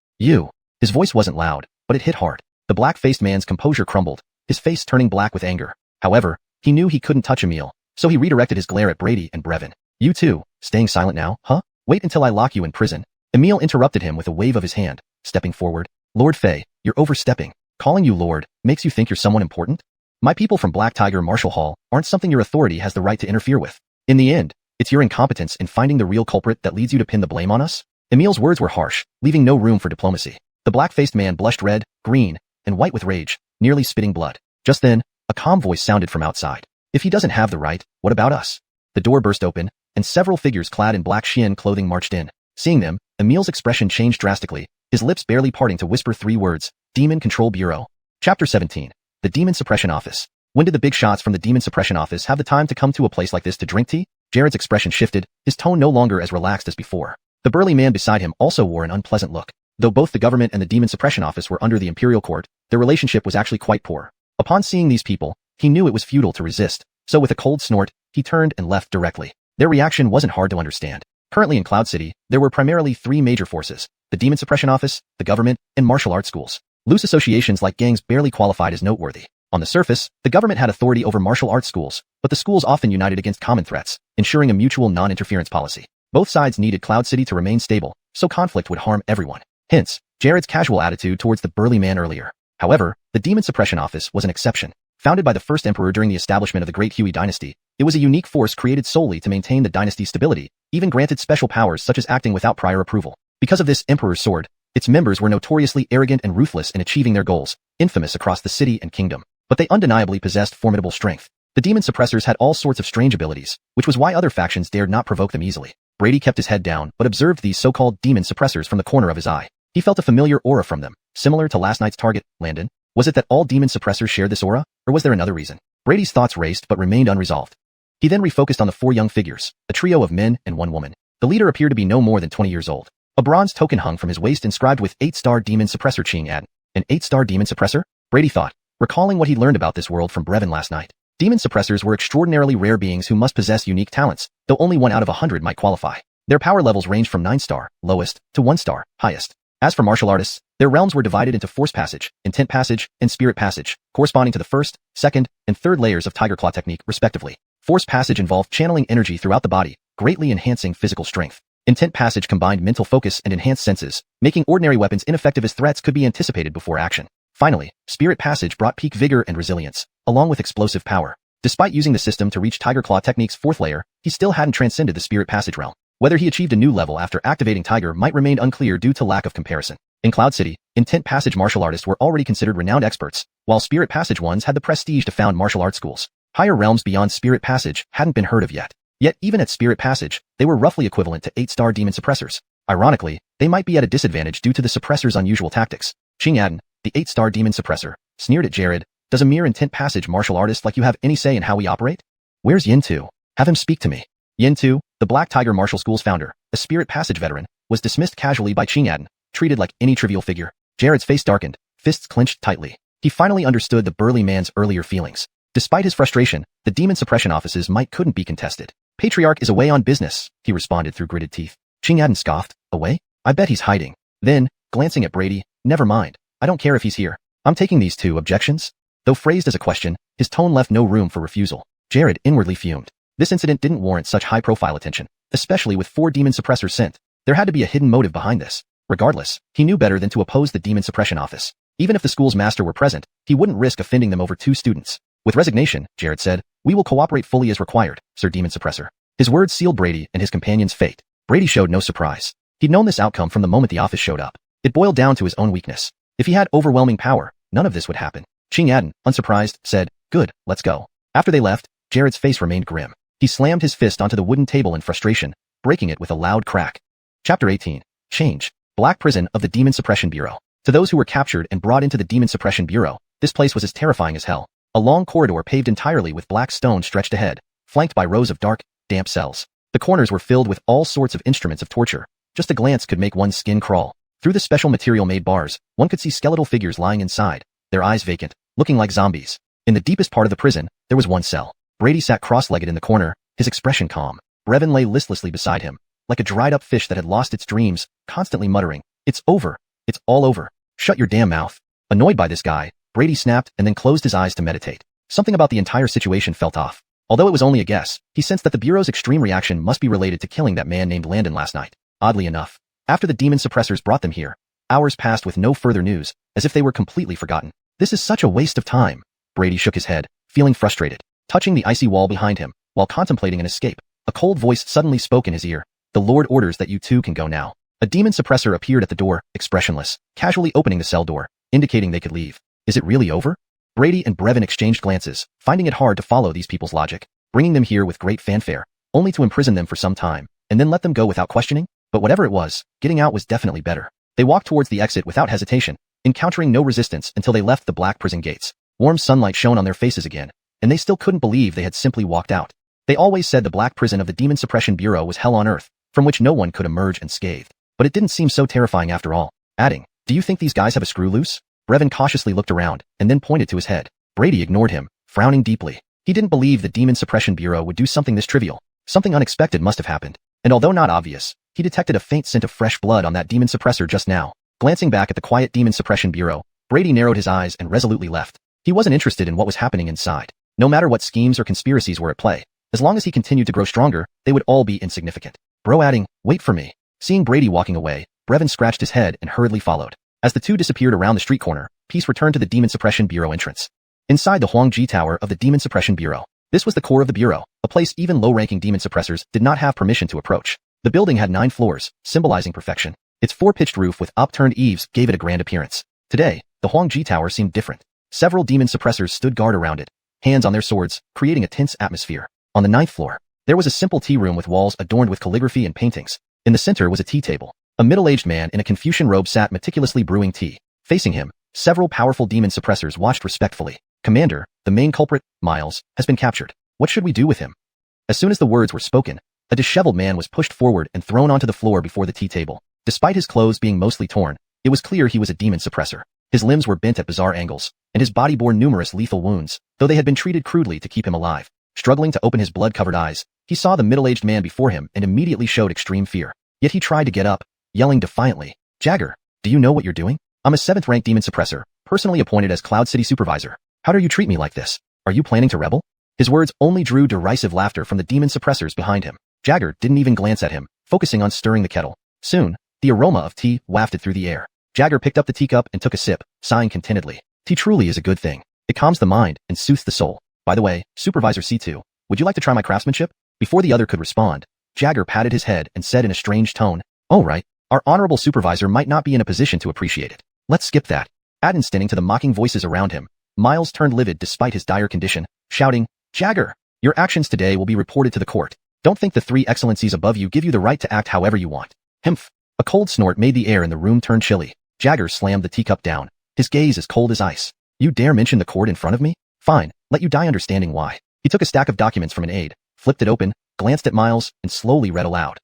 His voice wasn't loud, but it hit hard. The black-faced man's composure crumbled, his face turning black with anger. However, he knew he couldn't touch Emil, so he redirected his glare at Brady and Brevin. You too, staying silent now, huh? Wait until I lock you in prison. Emil interrupted him with a wave of his hand, stepping forward. Lord Fei, you're overstepping. Calling you Lord makes you think you're someone important? My people from Black Tiger Marshall Hall aren't something your authority has the right to interfere with. In the end, it's your incompetence in finding the real culprit that leads you to pin the blame on us? Emil's words were harsh, leaving no room for diplomacy. The black-faced man blushed red, green, and white with rage, nearly spitting blood. Just then, a calm voice sounded from outside. If he doesn't have the right, what about us? The door burst open, and several figures clad in black Xian clothing marched in. Seeing them, Emil's expression changed drastically, his lips barely parting to whisper 3 words, Demon Control Bureau. Chapter 17. The Demon Suppression Office. When did the big shots from the Demon Suppression Office have the time to come to a place like this to drink tea? Jared's expression shifted, his tone no longer as relaxed as before. The burly man beside him also wore an unpleasant look. Though both the government and the Demon Suppression Office were under the Imperial Court, their relationship was actually quite poor. Upon seeing these people, he knew it was futile to resist, so with a cold snort, he turned and left directly. Their reaction wasn't hard to understand. Currently in Cloud City, there were primarily 3 major forces: the Demon Suppression Office, the government, and martial arts schools. Loose associations like gangs barely qualified as noteworthy. On the surface, the government had authority over martial arts schools, but the schools often united against common threats, ensuring a mutual non-interference policy. Both sides needed Cloud City to remain stable, so conflict would harm everyone. Hence, Jared's casual attitude towards the burly man earlier. However, the Demon Suppression Office was an exception. Founded by the first emperor during the establishment of the Great Hui dynasty, it was a unique force created solely to maintain the dynasty's stability, even granted special powers such as acting without prior approval. Because of this emperor's sword, its members were notoriously arrogant and ruthless in achieving their goals, infamous across the city and kingdom. But they undeniably possessed formidable strength. The demon suppressors had all sorts of strange abilities, which was why other factions dared not provoke them easily. Brady kept his head down but observed these so-called demon suppressors from the corner of his eye. He felt a familiar aura from them, similar to last night's target, Landon. Was it that all demon suppressors shared this aura, or was there another reason? Brady's thoughts raced but remained unresolved. He then refocused on the 4 young figures, a trio of men and 1 woman. The leader appeared to be no more than 20 years old. A bronze token hung from his waist inscribed with 8-star demon suppressor xiuxian. An 8-star demon suppressor? Brady thought, recalling what he learned about this world from Brevin last night. Demon suppressors were extraordinarily rare beings who must possess unique talents, though only 1 out of 100 might qualify. Their power levels ranged from 9-star, lowest, to 1-star, highest. As for martial artists, their realms were divided into Force Passage, Intent Passage, and Spirit Passage, corresponding to the first, second, and third layers of Tiger Claw technique, respectively. Force Passage involved channeling energy throughout the body, greatly enhancing physical strength. Intent Passage combined mental focus and enhanced senses, making ordinary weapons ineffective as threats could be anticipated before action. Finally, Spirit Passage brought peak vigor and resilience, along with explosive power. Despite using the system to reach Tiger Claw Technique's 4th layer, he still hadn't transcended the Spirit Passage realm. Whether he achieved a new level after activating Tiger might remain unclear due to lack of comparison. In Cloud City, Intent Passage martial artists were already considered renowned experts, while Spirit Passage ones had the prestige to found martial arts schools. Higher realms beyond Spirit Passage hadn't been heard of yet. Yet even at Spirit Passage, they were roughly equivalent to 8-star demon suppressors. Ironically, they might be at a disadvantage due to the suppressor's unusual tactics. Xuanhuan, the 8-star demon suppressor, sneered at Jared. Does a mere Intent Passage martial artist like you have any say in how we operate? Where's Yin Tu? Have him speak to me. Yin Tu, the Black Tiger Martial School's founder, a Spirit Passage veteran, was dismissed casually by Xuanhuan, treated like any trivial figure. Jared's face darkened, fists clenched tightly. He finally understood the burly man's earlier feelings. Despite his frustration, the demon suppression offices couldn't be contested. Patriarch is away on business, he responded through gritted teeth. Xuanhuan scoffed. Away? I bet he's hiding. Then, glancing at Brady, never mind. I don't care if he's here. I'm taking these 2 objections. Though phrased as a question, his tone left no room for refusal. Jared inwardly fumed. This incident didn't warrant such high-profile attention, especially with 4 demon suppressors sent. There had to be a hidden motive behind this. Regardless, he knew better than to oppose the demon suppression office. Even if the school's master were present, he wouldn't risk offending them over 2 students. With resignation, Jared said, we will cooperate fully as required, Sir Demon Suppressor. His words sealed Brady and his companion's fate. Brady showed no surprise. He'd known this outcome from the moment the office showed up. It boiled down to his own weakness. If he had overwhelming power, none of this would happen. Xuanhuan, unsurprised, said, good, let's go. After they left, Jared's face remained grim. He slammed his fist onto the wooden table in frustration, breaking it with a loud crack. Chapter 18. Change. Black Prison of the Demon Suppression Bureau. To those who were captured and brought into the Demon Suppression Bureau, this place was as terrifying as hell. A long corridor paved entirely with black stone stretched ahead, flanked by rows of dark, damp cells. The corners were filled with all sorts of instruments of torture. Just a glance could make one's skin crawl. Through the special material-made bars, one could see skeletal figures lying inside, their eyes vacant, looking like zombies. In the deepest part of the prison, there was one cell. Brady sat cross-legged in the corner, his expression calm. Brevin lay listlessly beside him, like a dried-up fish that had lost its dreams, constantly muttering, it's over. It's all over. Shut your damn mouth. Annoyed by this guy, Brady snapped and then closed his eyes to meditate. Something about the entire situation felt off. Although it was only a guess, he sensed that the Bureau's extreme reaction must be related to killing that man named Landon last night. Oddly enough, after the demon suppressors brought them here, hours passed with no further news, as if they were completely forgotten. This is such a waste of time. Brady shook his head, feeling frustrated. Touching the icy wall behind him, while contemplating an escape, a cold voice suddenly spoke in his ear. The Lord orders that you 2 can go now. A demon suppressor appeared at the door, expressionless, casually opening the cell door, indicating they could leave. Is it really over? Brady and Brevin exchanged glances, finding it hard to follow these people's logic. Bringing them here with great fanfare, only to imprison them for some time, and then let them go without questioning? But whatever it was, getting out was definitely better. They walked towards the exit without hesitation, encountering no resistance until they left the black prison gates. Warm sunlight shone on their faces again, and they still couldn't believe they had simply walked out. They always said the black prison of the Demon Suppression Bureau was hell on earth, from which no one could emerge unscathed. But it didn't seem so terrifying after all. Adding, do you think these guys have a screw loose? Brevin cautiously looked around, and then pointed to his head. Brady ignored him, frowning deeply. He didn't believe the Demon Suppression Bureau would do something this trivial. Something unexpected must have happened. And although not obvious, he detected a faint scent of fresh blood on that demon suppressor just now. Glancing back at the quiet Demon Suppression Bureau, Brady narrowed his eyes and resolutely left. He wasn't interested in what was happening inside. No matter what schemes or conspiracies were at play, as long as he continued to grow stronger, they would all be insignificant. Bro adding, wait for me. Seeing Brady walking away, Brevin scratched his head and hurriedly followed. As the 2 disappeared around the street corner, peace returned to the Demon Suppression Bureau entrance. Inside the Huangji Tower of the Demon Suppression Bureau. This was the core of the Bureau, a place even low-ranking demon suppressors did not have permission to approach. The building had 9 floors, symbolizing perfection. Its 4-pitched roof with upturned eaves gave it a grand appearance. Today, the Huangji Tower seemed different. Several demon suppressors stood guard around it, hands on their swords, creating a tense atmosphere. On the 9th floor, there was a simple tea room with walls adorned with calligraphy and paintings. In the center was a tea table. A middle-aged man in a Confucian robe sat meticulously brewing tea. Facing him, several powerful demon suppressors watched respectfully. Commander, the main culprit, Miles, has been captured. What should we do with him? As soon as the words were spoken, a disheveled man was pushed forward and thrown onto the floor before the tea table. Despite his clothes being mostly torn, it was clear he was a demon suppressor. His limbs were bent at bizarre angles, and his body bore numerous lethal wounds, though they had been treated crudely to keep him alive. Struggling to open his blood-covered eyes, he saw the middle-aged man before him and immediately showed extreme fear. Yet he tried to get up, yelling defiantly, "Jagger, do you know what you're doing? I'm a 7th-rank demon suppressor, personally appointed as Cloud City supervisor. How dare you treat me like this? Are you planning to rebel?" His words only drew derisive laughter from the demon suppressors behind him. Jagger didn't even glance at him, focusing on stirring the kettle. Soon, the aroma of tea wafted through the air. Jagger picked up the teacup and took a sip, sighing contentedly. Tea truly is a good thing. It calms the mind and soothes the soul. By the way, Supervisor C2, would you like to try my craftsmanship? Before the other could respond, Jagger patted his head and said in a strange tone, "Oh right, our honorable supervisor might not be in a position to appreciate it. Let's skip that." Stunning to the mocking voices around him, Miles turned livid despite his dire condition, shouting, "Jagger, your actions today will be reported to the court. Don't think the 3 excellencies above you give you the right to act however you want." Himph. A cold snort made the air in the room turn chilly. Jagger slammed the teacup down, his gaze as cold as ice. "You dare mention the court in front of me? Fine, let you die understanding why." He took a stack of documents from an aide, flipped it open, glanced at Miles, and slowly read aloud.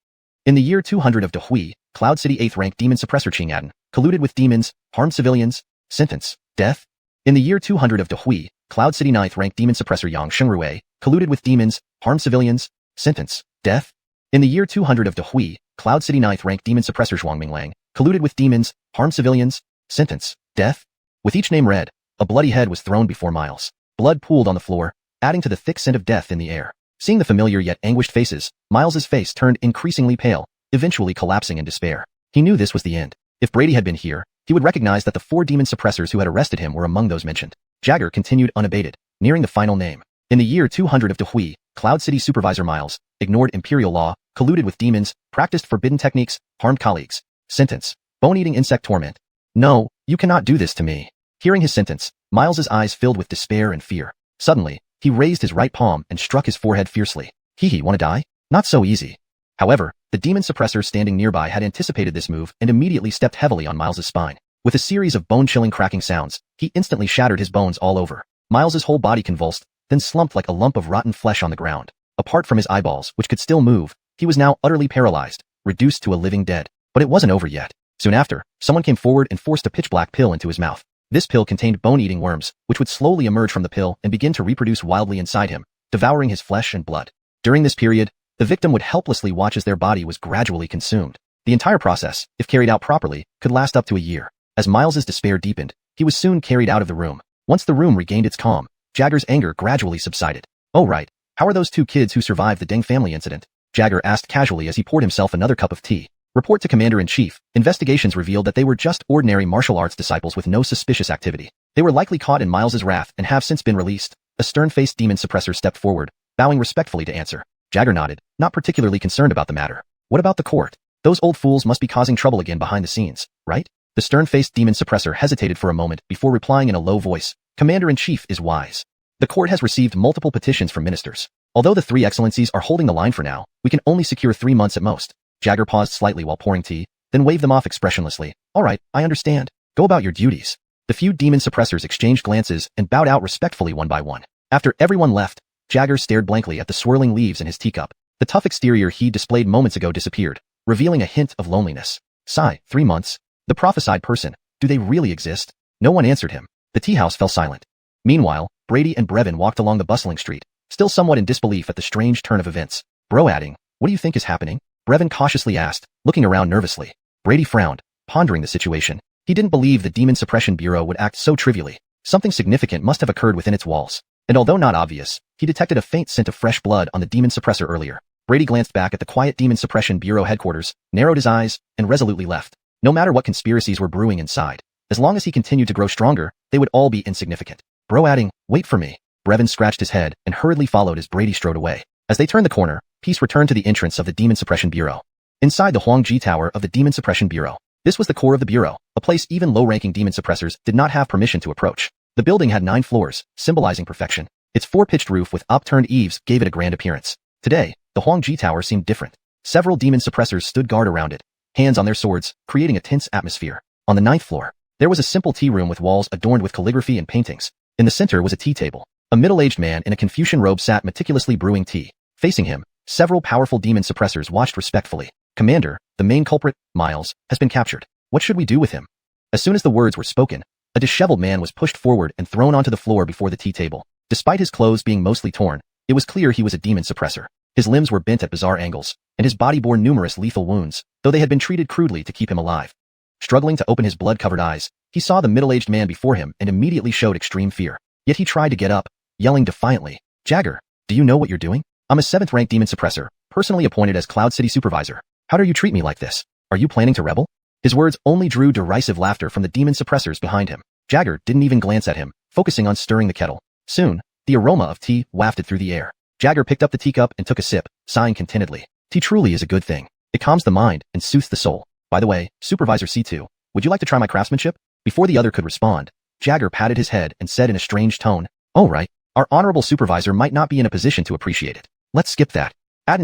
In the year 200 of Dehui, Cloud City 8th-rank demon suppressor xiuxian colluded with demons, harmed civilians, sentence, death. In the year 200 of Dehui, Cloud City 9th-rank demon suppressor xuanhuan colluded with demons, harmed civilians, sentence, death. In the year 200 of Dehui, Cloud City 9th-rank demon suppressor xuanminglang colluded with demons, harmed civilians, sentence, death. With each name read, a bloody head was thrown before Miles. Blood pooled on the floor, adding to the thick scent of death in the air. Seeing the familiar yet anguished faces, Miles's face turned increasingly pale, eventually collapsing in despair. He knew this was the end. If Brady had been here, he would recognize that the 4 demon suppressors who had arrested him were among those mentioned. Jagger continued unabated, nearing the final name. In the year 200 of Dehui, Cloud City Supervisor Miles ignored imperial law, colluded with demons, practiced forbidden techniques, harmed colleagues. Sentence, bone-eating insect torment. "No, you cannot do this to me." Hearing his sentence, Miles's eyes filled with despair and fear. Suddenly, he raised his right palm and struck his forehead fiercely. Hee, wanna die? Not so easy. However, the demon suppressor standing nearby had anticipated this move and immediately stepped heavily on Miles's spine. With a series of bone-chilling cracking sounds, he instantly shattered his bones all over. Miles's whole body convulsed, then slumped like a lump of rotten flesh on the ground. Apart from his eyeballs, which could still move, he was now utterly paralyzed, reduced to a living dead. But it wasn't over yet. Soon after, someone came forward and forced a pitch-black pill into his mouth. This pill contained bone-eating worms, which would slowly emerge from the pill and begin to reproduce wildly inside him, devouring his flesh and blood. During this period, the victim would helplessly watch as their body was gradually consumed. The entire process, if carried out properly, could last up to a year. As Miles's despair deepened, he was soon carried out of the room. Once the room regained its calm, Jagger's anger gradually subsided. "Oh right, how are those 2 kids who survived the Deng family incident?" Jagger asked casually as he poured himself another cup of tea. Report to Commander-in-Chief, investigations revealed that they were just ordinary martial arts disciples with no suspicious activity. They were likely caught in Miles's wrath and have since been released. A stern-faced demon suppressor stepped forward, bowing respectfully to answer. Jagger nodded, not particularly concerned about the matter. "What about the court? Those old fools must be causing trouble again behind the scenes, right?" The stern-faced demon suppressor hesitated for a moment before replying in a low voice. "Commander-in-Chief is wise. The court has received multiple petitions from ministers. Although the 3 excellencies are holding the line for now, we can only secure 3 months at most." Jagger paused slightly while pouring tea, then waved them off expressionlessly. "All right, I understand. Go about your duties." The few demon suppressors exchanged glances and bowed out respectfully one by one. After everyone left, Jagger stared blankly at the swirling leaves in his teacup. The tough exterior he displayed moments ago disappeared, revealing a hint of loneliness. Sigh, 3 months? The prophesied person, do they really exist? No one answered him. The tea house fell silent. Meanwhile, Brady and Brevin walked along the bustling street, still somewhat in disbelief at the strange turn of events. "Bro adding, what do you think is happening?" Brevin cautiously asked, looking around nervously. Brady frowned, pondering the situation. He didn't believe the Demon Suppression Bureau would act so trivially. Something significant must have occurred within its walls. And although not obvious, he detected a faint scent of fresh blood on the demon suppressor earlier. Brady glanced back at the quiet Demon Suppression Bureau headquarters, narrowed his eyes, and resolutely left. No matter what conspiracies were brewing inside, as long as he continued to grow stronger, they would all be insignificant. Bro adding, "Wait for me." Brevin scratched his head and hurriedly followed as Brady strode away. As they turned the corner, peace returned to the entrance of the Demon Suppression Bureau. Inside the Huangji Tower of the Demon Suppression Bureau. This was the core of the Bureau, a place even low-ranking demon suppressors did not have permission to approach. The building had 9 floors, symbolizing perfection. Its four-pitched roof with upturned eaves gave it a grand appearance. Today, the Huangji Tower seemed different. Several demon suppressors stood guard around it, hands on their swords, creating a tense atmosphere. On the ninth floor, there was a simple tea room with walls adorned with calligraphy and paintings. In the center was a tea table. A middle-aged man in a Confucian robe sat meticulously brewing tea. Facing him, several powerful demon suppressors watched respectfully. Commander, the main culprit, Miles, has been captured. What should we do with him? As soon as the words were spoken, a disheveled man was pushed forward and thrown onto the floor before the tea table. Despite his clothes being mostly torn, it was clear he was a demon suppressor. His limbs were bent at bizarre angles, and his body bore numerous lethal wounds, though they had been treated crudely to keep him alive. Struggling to open his blood-covered eyes, he saw the middle-aged man before him and immediately showed extreme fear. Yet he tried to get up, yelling defiantly, "Jagger, do you know what you're doing? I'm a 7th-rank demon suppressor, personally appointed as Cloud City supervisor. How dare you treat me like this? Are you planning to rebel?" His words only drew derisive laughter from the demon suppressors behind him. Jagger didn't even glance at him, focusing on stirring the kettle. Soon, the aroma of tea wafted through the air. Jagger picked up the teacup and took a sip, sighing contentedly. Tea truly is a good thing. It calms the mind and soothes the soul. By the way, Supervisor C2, would you like to try my craftsmanship? Before the other could respond, Jagger patted his head and said in a strange tone, "Oh right, our honorable supervisor might not be in a position to appreciate it. Let's skip that."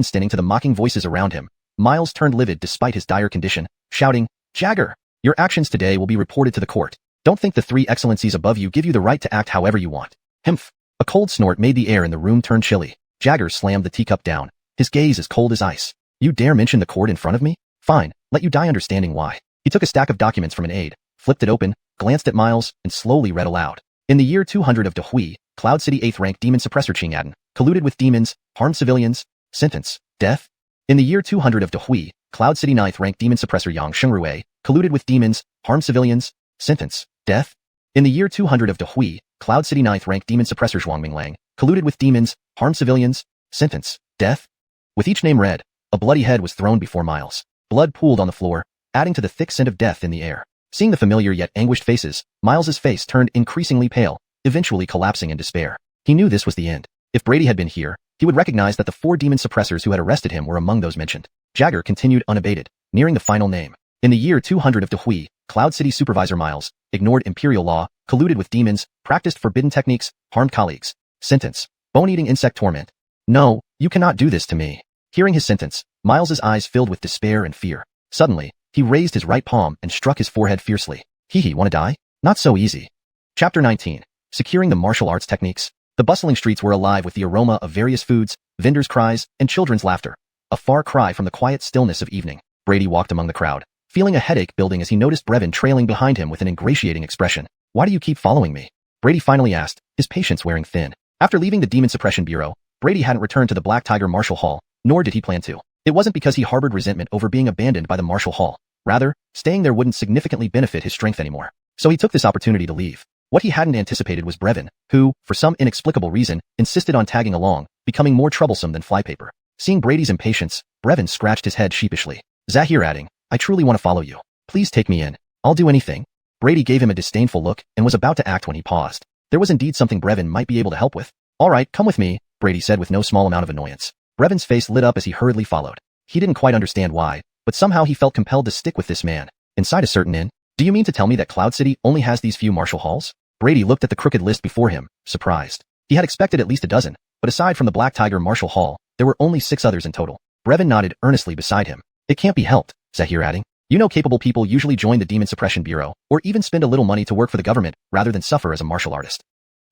Stunning to the mocking voices around him, Miles turned livid despite his dire condition, shouting, "Jagger, your actions today will be reported to the court. Don't think the 3 excellencies above you give you the right to act however you want." Humph. A cold snort made the air in the room turn chilly. Jagger slammed the teacup down, his gaze as cold as ice. "You dare mention the court in front of me? Fine, let you die understanding why." He took a stack of documents from an aide, flipped it open, glanced at Miles, and slowly read aloud. In the year 200 of Dehui, Cloud City 8th rank demon suppressor Xiuxian, colluded with demons, harmed civilians, sentence, death. In the year 200 of Dehui, Cloud City 9th rank demon suppressor xuanhuan, colluded with demons, harmed civilians, sentence, death. In the year 200 of Dehui, Cloud City 9th rank demon suppressor xuanhuan, colluded with demons, harmed civilians, sentence, death. With each name read, a bloody head was thrown before Miles. Blood pooled on the floor, adding to the thick scent of death in the air. Seeing the familiar yet anguished faces, Miles's face turned increasingly pale, eventually collapsing in despair. He knew this was the end. If Brady had been here, he would recognize that the 4 demon suppressors who had arrested him were among those mentioned. Jagger continued unabated, nearing the final name. In the year 200 of Dehui, Cloud City Supervisor Miles ignored imperial law, colluded with demons, practiced forbidden techniques, harmed colleagues. Sentence, bone-eating insect torment. No, you cannot do this to me. Hearing his sentence, Miles's eyes filled with despair and fear. Suddenly, he raised his right palm and struck his forehead fiercely. Wanna die? Not so easy. Chapter 19. Securing the martial arts techniques. The bustling streets were alive with the aroma of various foods, vendors' cries, and children's laughter. A far cry from the quiet stillness of evening. Brady walked among the crowd, feeling a headache building as he noticed Brevin trailing behind him with an ingratiating expression. "Why do you keep following me?" Brady finally asked, his patience wearing thin. After leaving the Demon Suppression Bureau, Brady hadn't returned to the Black Tiger Martial Hall, nor did he plan to. It wasn't because he harbored resentment over being abandoned by the Martial Hall. Rather, staying there wouldn't significantly benefit his strength anymore. So he took this opportunity to leave. What he hadn't anticipated was Brevin, who, for some inexplicable reason, insisted on tagging along, becoming more troublesome than flypaper. Seeing Brady's impatience, Brevin scratched his head sheepishly. Zahir adding, "I truly want to follow you. Please take me in. I'll do anything." Brady gave him a disdainful look and was about to act when he paused. There was indeed something Brevin might be able to help with. "All right, come with me," Brady said with no small amount of annoyance. Brevin's face lit up as he hurriedly followed. He didn't quite understand why, but somehow he felt compelled to stick with this man. Inside a certain inn? Do you mean to tell me that Cloud City only has these few martial halls? Brady looked at the crooked list before him, surprised. He had expected at least a dozen, but aside from the Black Tiger Martial Hall, there were only 6 others in total. Brevin nodded earnestly beside him. "It can't be helped," Zahir adding. "You know capable people usually join the Demon Suppression Bureau, or even spend a little money to work for the government, rather than suffer as a martial artist.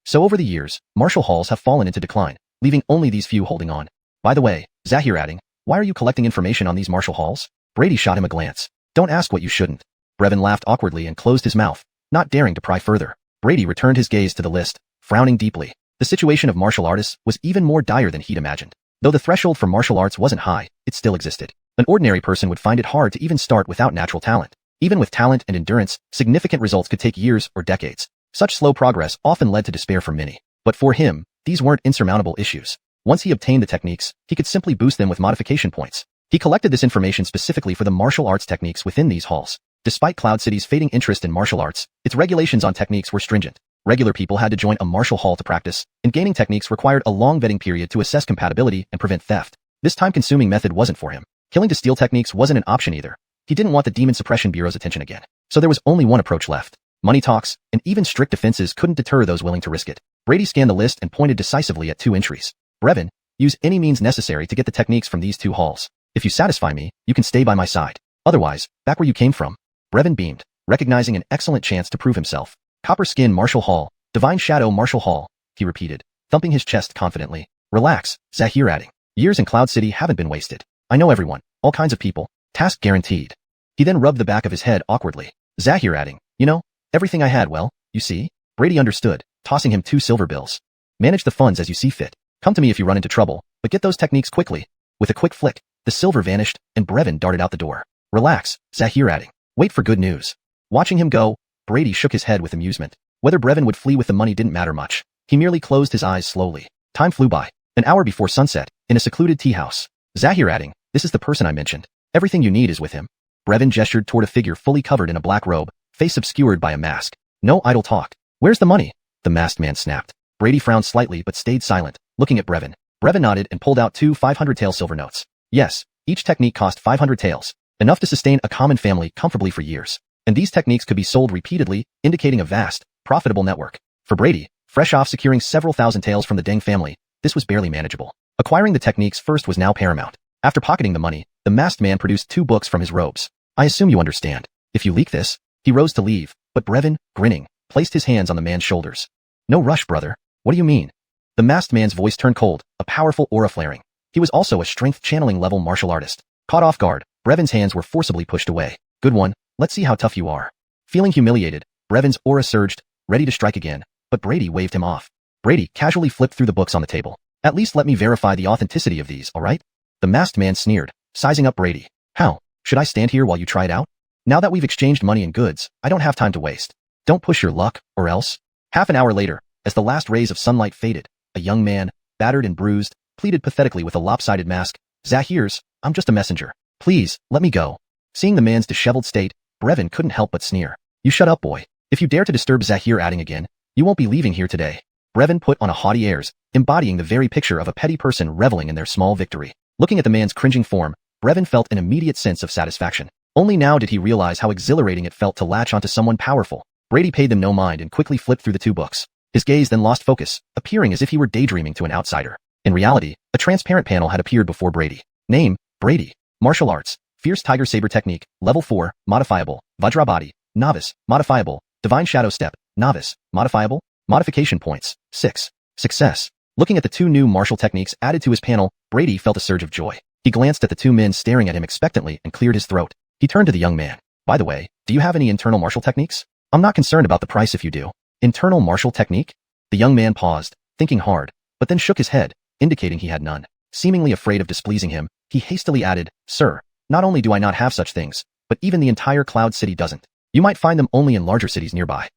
So over the years, martial halls have fallen into decline, leaving only these few holding on. By the way," Zahir adding, "why are you collecting information on these martial halls?" Brady shot him a glance. "Don't ask what you shouldn't." Brevin laughed awkwardly and closed his mouth, not daring to pry further. Brady returned his gaze to the list, frowning deeply. The situation of martial artists was even more dire than he'd imagined. Though the threshold for martial arts wasn't high, it still existed. An ordinary person would find it hard to even start without natural talent. Even with talent and endurance, significant results could take years or decades. Such slow progress often led to despair for many. But for him, these weren't insurmountable issues. Once he obtained the techniques, he could simply boost them with modification points. He collected this information specifically for the martial arts techniques within these halls. Despite Cloud City's fading interest in martial arts, its regulations on techniques were stringent. Regular people had to join a martial hall to practice, and gaining techniques required a long vetting period to assess compatibility and prevent theft. This time-consuming method wasn't for him. Killing to steal techniques wasn't an option either. He didn't want the Demon Suppression Bureau's attention again. So there was only one approach left. Money talks, and even strict defenses couldn't deter those willing to risk it. Brady scanned the list and pointed decisively at 2 entries. Brevin, use any means necessary to get the techniques from these 2 halls. If you satisfy me, you can stay by my side. Otherwise, back where you came from. Brevin beamed, recognizing an excellent chance to prove himself. Copper Skin Martial Hall, Divine Shadow Martial Hall, he repeated, thumping his chest confidently. Relax, xiuxian. Years in Cloud City haven't been wasted. I know everyone, all kinds of people, task guaranteed. He then rubbed the back of his head awkwardly. xiuxian, you know, everything I had, well, you see? Brady understood, tossing him 2 silver bills. Manage the funds as you see fit. Come to me if you run into trouble, but get those techniques quickly. With a quick flick, the silver vanished, and Brevin darted out the door. Relax, xiuxian. Wait for good news. Watching him go, Brady shook his head with amusement. Whether Brevin would flee with the money didn't matter much. He merely closed his eyes slowly. Time flew by. An hour before sunset, in a secluded tea house. xiuxian, this is the person I mentioned. Everything you need is with him. Brevin gestured toward a figure fully covered in a black robe, face obscured by a mask. No idle talk. Where's the money? The masked man snapped. Brady frowned slightly but stayed silent, looking at Brevin. Brevin nodded and pulled out 2 500-tael silver notes. Yes, each technique cost 500 taels, enough to sustain a common family comfortably for years. And these techniques could be sold repeatedly, indicating a vast, profitable network. For Brady, fresh off securing several thousand taels from the Deng family, this was barely manageable. Acquiring the techniques first was now paramount. After pocketing the money, the masked man produced 2 books from his robes. I assume you understand. If you leak this, he rose to leave, but Brevin, grinning, placed his hands on the man's shoulders. No rush, brother. What do you mean? The masked man's voice turned cold, a powerful aura flaring. He was also a strength channeling level martial artist. Caught off guard, Brevin's hands were forcibly pushed away. Good one, let's see how tough you are. Feeling humiliated, Brevin's aura surged, ready to strike again, but Brady waved him off. Brady casually flipped through the books on the table. At least let me verify the authenticity of these, alright? The masked man sneered, sizing up Brady. How? Should I stand here while you try it out? Now that we've exchanged money and goods, I don't have time to waste. Don't push your luck, or else. Half an hour later, as the last rays of sunlight faded, a young man, battered and bruised, pleaded pathetically with a lopsided mask. Zahirs, I'm just a messenger. Please, let me go. Seeing the man's disheveled state, Brevin couldn't help but sneer. You shut up, boy. If you dare to disturb xiuxian again, you won't be leaving here today. Brevin put on a haughty airs, embodying the very picture of a petty person reveling in their small victory. Looking at the man's cringing form, Brevin felt an immediate sense of satisfaction. Only now did he realize how exhilarating it felt to latch onto someone powerful. Brady paid them no mind and quickly flipped through the 2 books. His gaze then lost focus, appearing as if he were daydreaming to an outsider. In reality, a transparent panel had appeared before Brady. Name, Brady. Martial Arts, Fierce Tiger Saber Technique, Level 4, Modifiable, Vajrabadi, Novice, Modifiable, Divine Shadow Step, Novice, Modifiable, Modification Points, 6. Success. Looking at the 2 new martial techniques added to his panel, Brady felt a surge of joy. He glanced at the 2 men staring at him expectantly and cleared his throat. He turned to the young man. By the way, do you have any internal martial techniques? I'm not concerned about the price if you do. Internal martial technique? The young man paused, thinking hard, but then shook his head, indicating he had none. Seemingly afraid of displeasing him, he hastily added, Sir, not only do I not have such things, but even the entire Cloud City doesn't. You might find them only in larger cities nearby.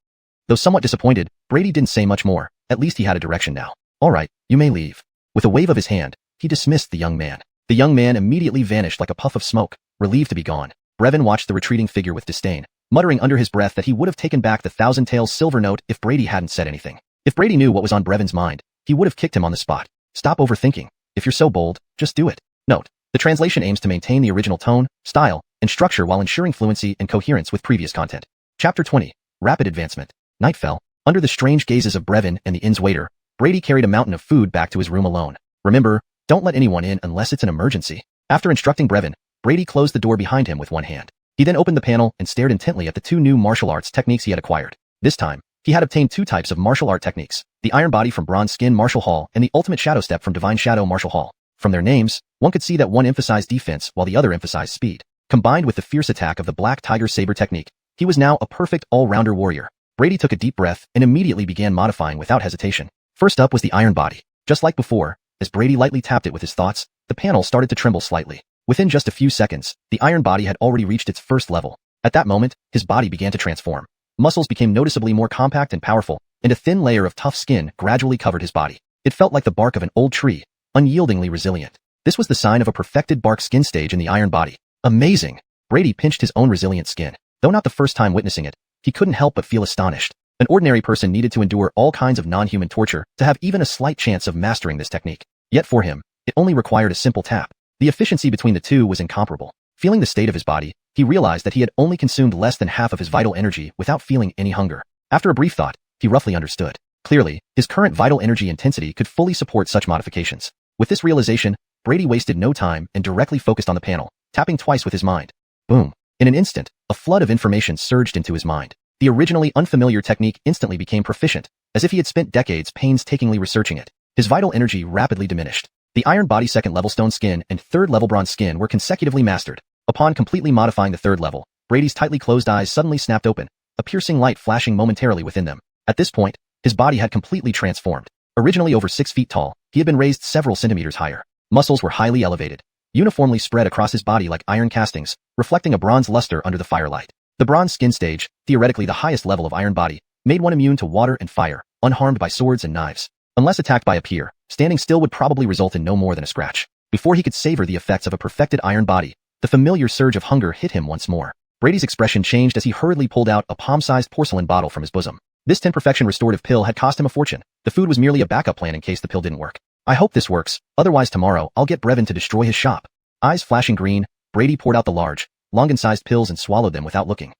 Though somewhat disappointed, Brady didn't say much more. At least he had a direction now. All right, you may leave. With a wave of his hand, he dismissed the young man. The young man immediately vanished like a puff of smoke, relieved to be gone. Brevin watched the retreating figure with disdain, muttering under his breath that he would have taken back the 1,000-taels silver note if Brady hadn't said anything. If Brady knew what was on Brevin's mind, he would have kicked him on the spot. Stop overthinking. If you're so bold, just do it. Note: the translation aims to maintain the original tone, style, and structure while ensuring fluency and coherence with previous content. Chapter 20. Rapid Advancement. Night fell. Under the strange gazes of Brevin and the inn's waiter, Brady carried a mountain of food back to his room alone. Remember, don't let anyone in unless it's an emergency. After instructing Brevin, Brady closed the door behind him with one hand. He then opened the panel and stared intently at the 2 new martial arts techniques he had acquired. This time, he had obtained 2 types of martial art techniques, the Iron Body from Bronze Skin Martial Hall and the Ultimate Shadow Step from Divine Shadow Martial Hall. From their names, one could see that one emphasized defense while the other emphasized speed. Combined with the fierce attack of the Black Tiger Saber technique, he was now a perfect all-rounder warrior. Brady took a deep breath and immediately began modifying without hesitation. First up was the Iron Body. Just like before, as Brady lightly tapped it with his thoughts, the panel started to tremble slightly. Within just a few seconds, the Iron Body had already reached its first level. At that moment, his body began to transform. Muscles became noticeably more compact and powerful, and a thin layer of tough skin gradually covered his body. It felt like the bark of an old tree, unyieldingly resilient. This was the sign of a perfected bark skin stage in the Iron Body. Amazing! Brady pinched his own resilient skin. Though not the first time witnessing it, he couldn't help but feel astonished. An ordinary person needed to endure all kinds of non-human torture to have even a slight chance of mastering this technique. Yet for him, it only required a simple tap. The efficiency between the 2 was incomparable. Feeling the state of his body, he realized that he had only consumed less than half of his vital energy without feeling any hunger. After a brief thought, he roughly understood. Clearly, his current vital energy intensity could fully support such modifications. With this realization, Brady wasted no time and directly focused on the panel, tapping twice with his mind. Boom. In an instant, a flood of information surged into his mind. The originally unfamiliar technique instantly became proficient, as if he had spent decades painstakingly researching it. His vital energy rapidly diminished. The iron body second-level stone skin and third-level bronze skin were consecutively mastered. Upon completely modifying the third level, Brady's tightly closed eyes suddenly snapped open, a piercing light flashing momentarily within them. At this point, his body had completely transformed. Originally over 6 feet tall, he had been raised several centimeters higher. Muscles were highly elevated, uniformly spread across his body like iron castings, reflecting a bronze luster under the firelight. The bronze skin stage, theoretically the highest level of iron body, made one immune to water and fire, unharmed by swords and knives. Unless attacked by a peer, standing still would probably result in no more than a scratch. Before he could savor the effects of a perfected iron body, the familiar surge of hunger hit him once more. Brady's expression changed as he hurriedly pulled out a palm-sized porcelain bottle from his bosom. This 10 perfection restorative pill had cost him a fortune. The food was merely a backup plan in case the pill didn't work. I hope this works, otherwise tomorrow I'll get Brevin to destroy his shop. Eyes flashing green, Brady poured out the large, Longan-sized pills and swallowed them without looking.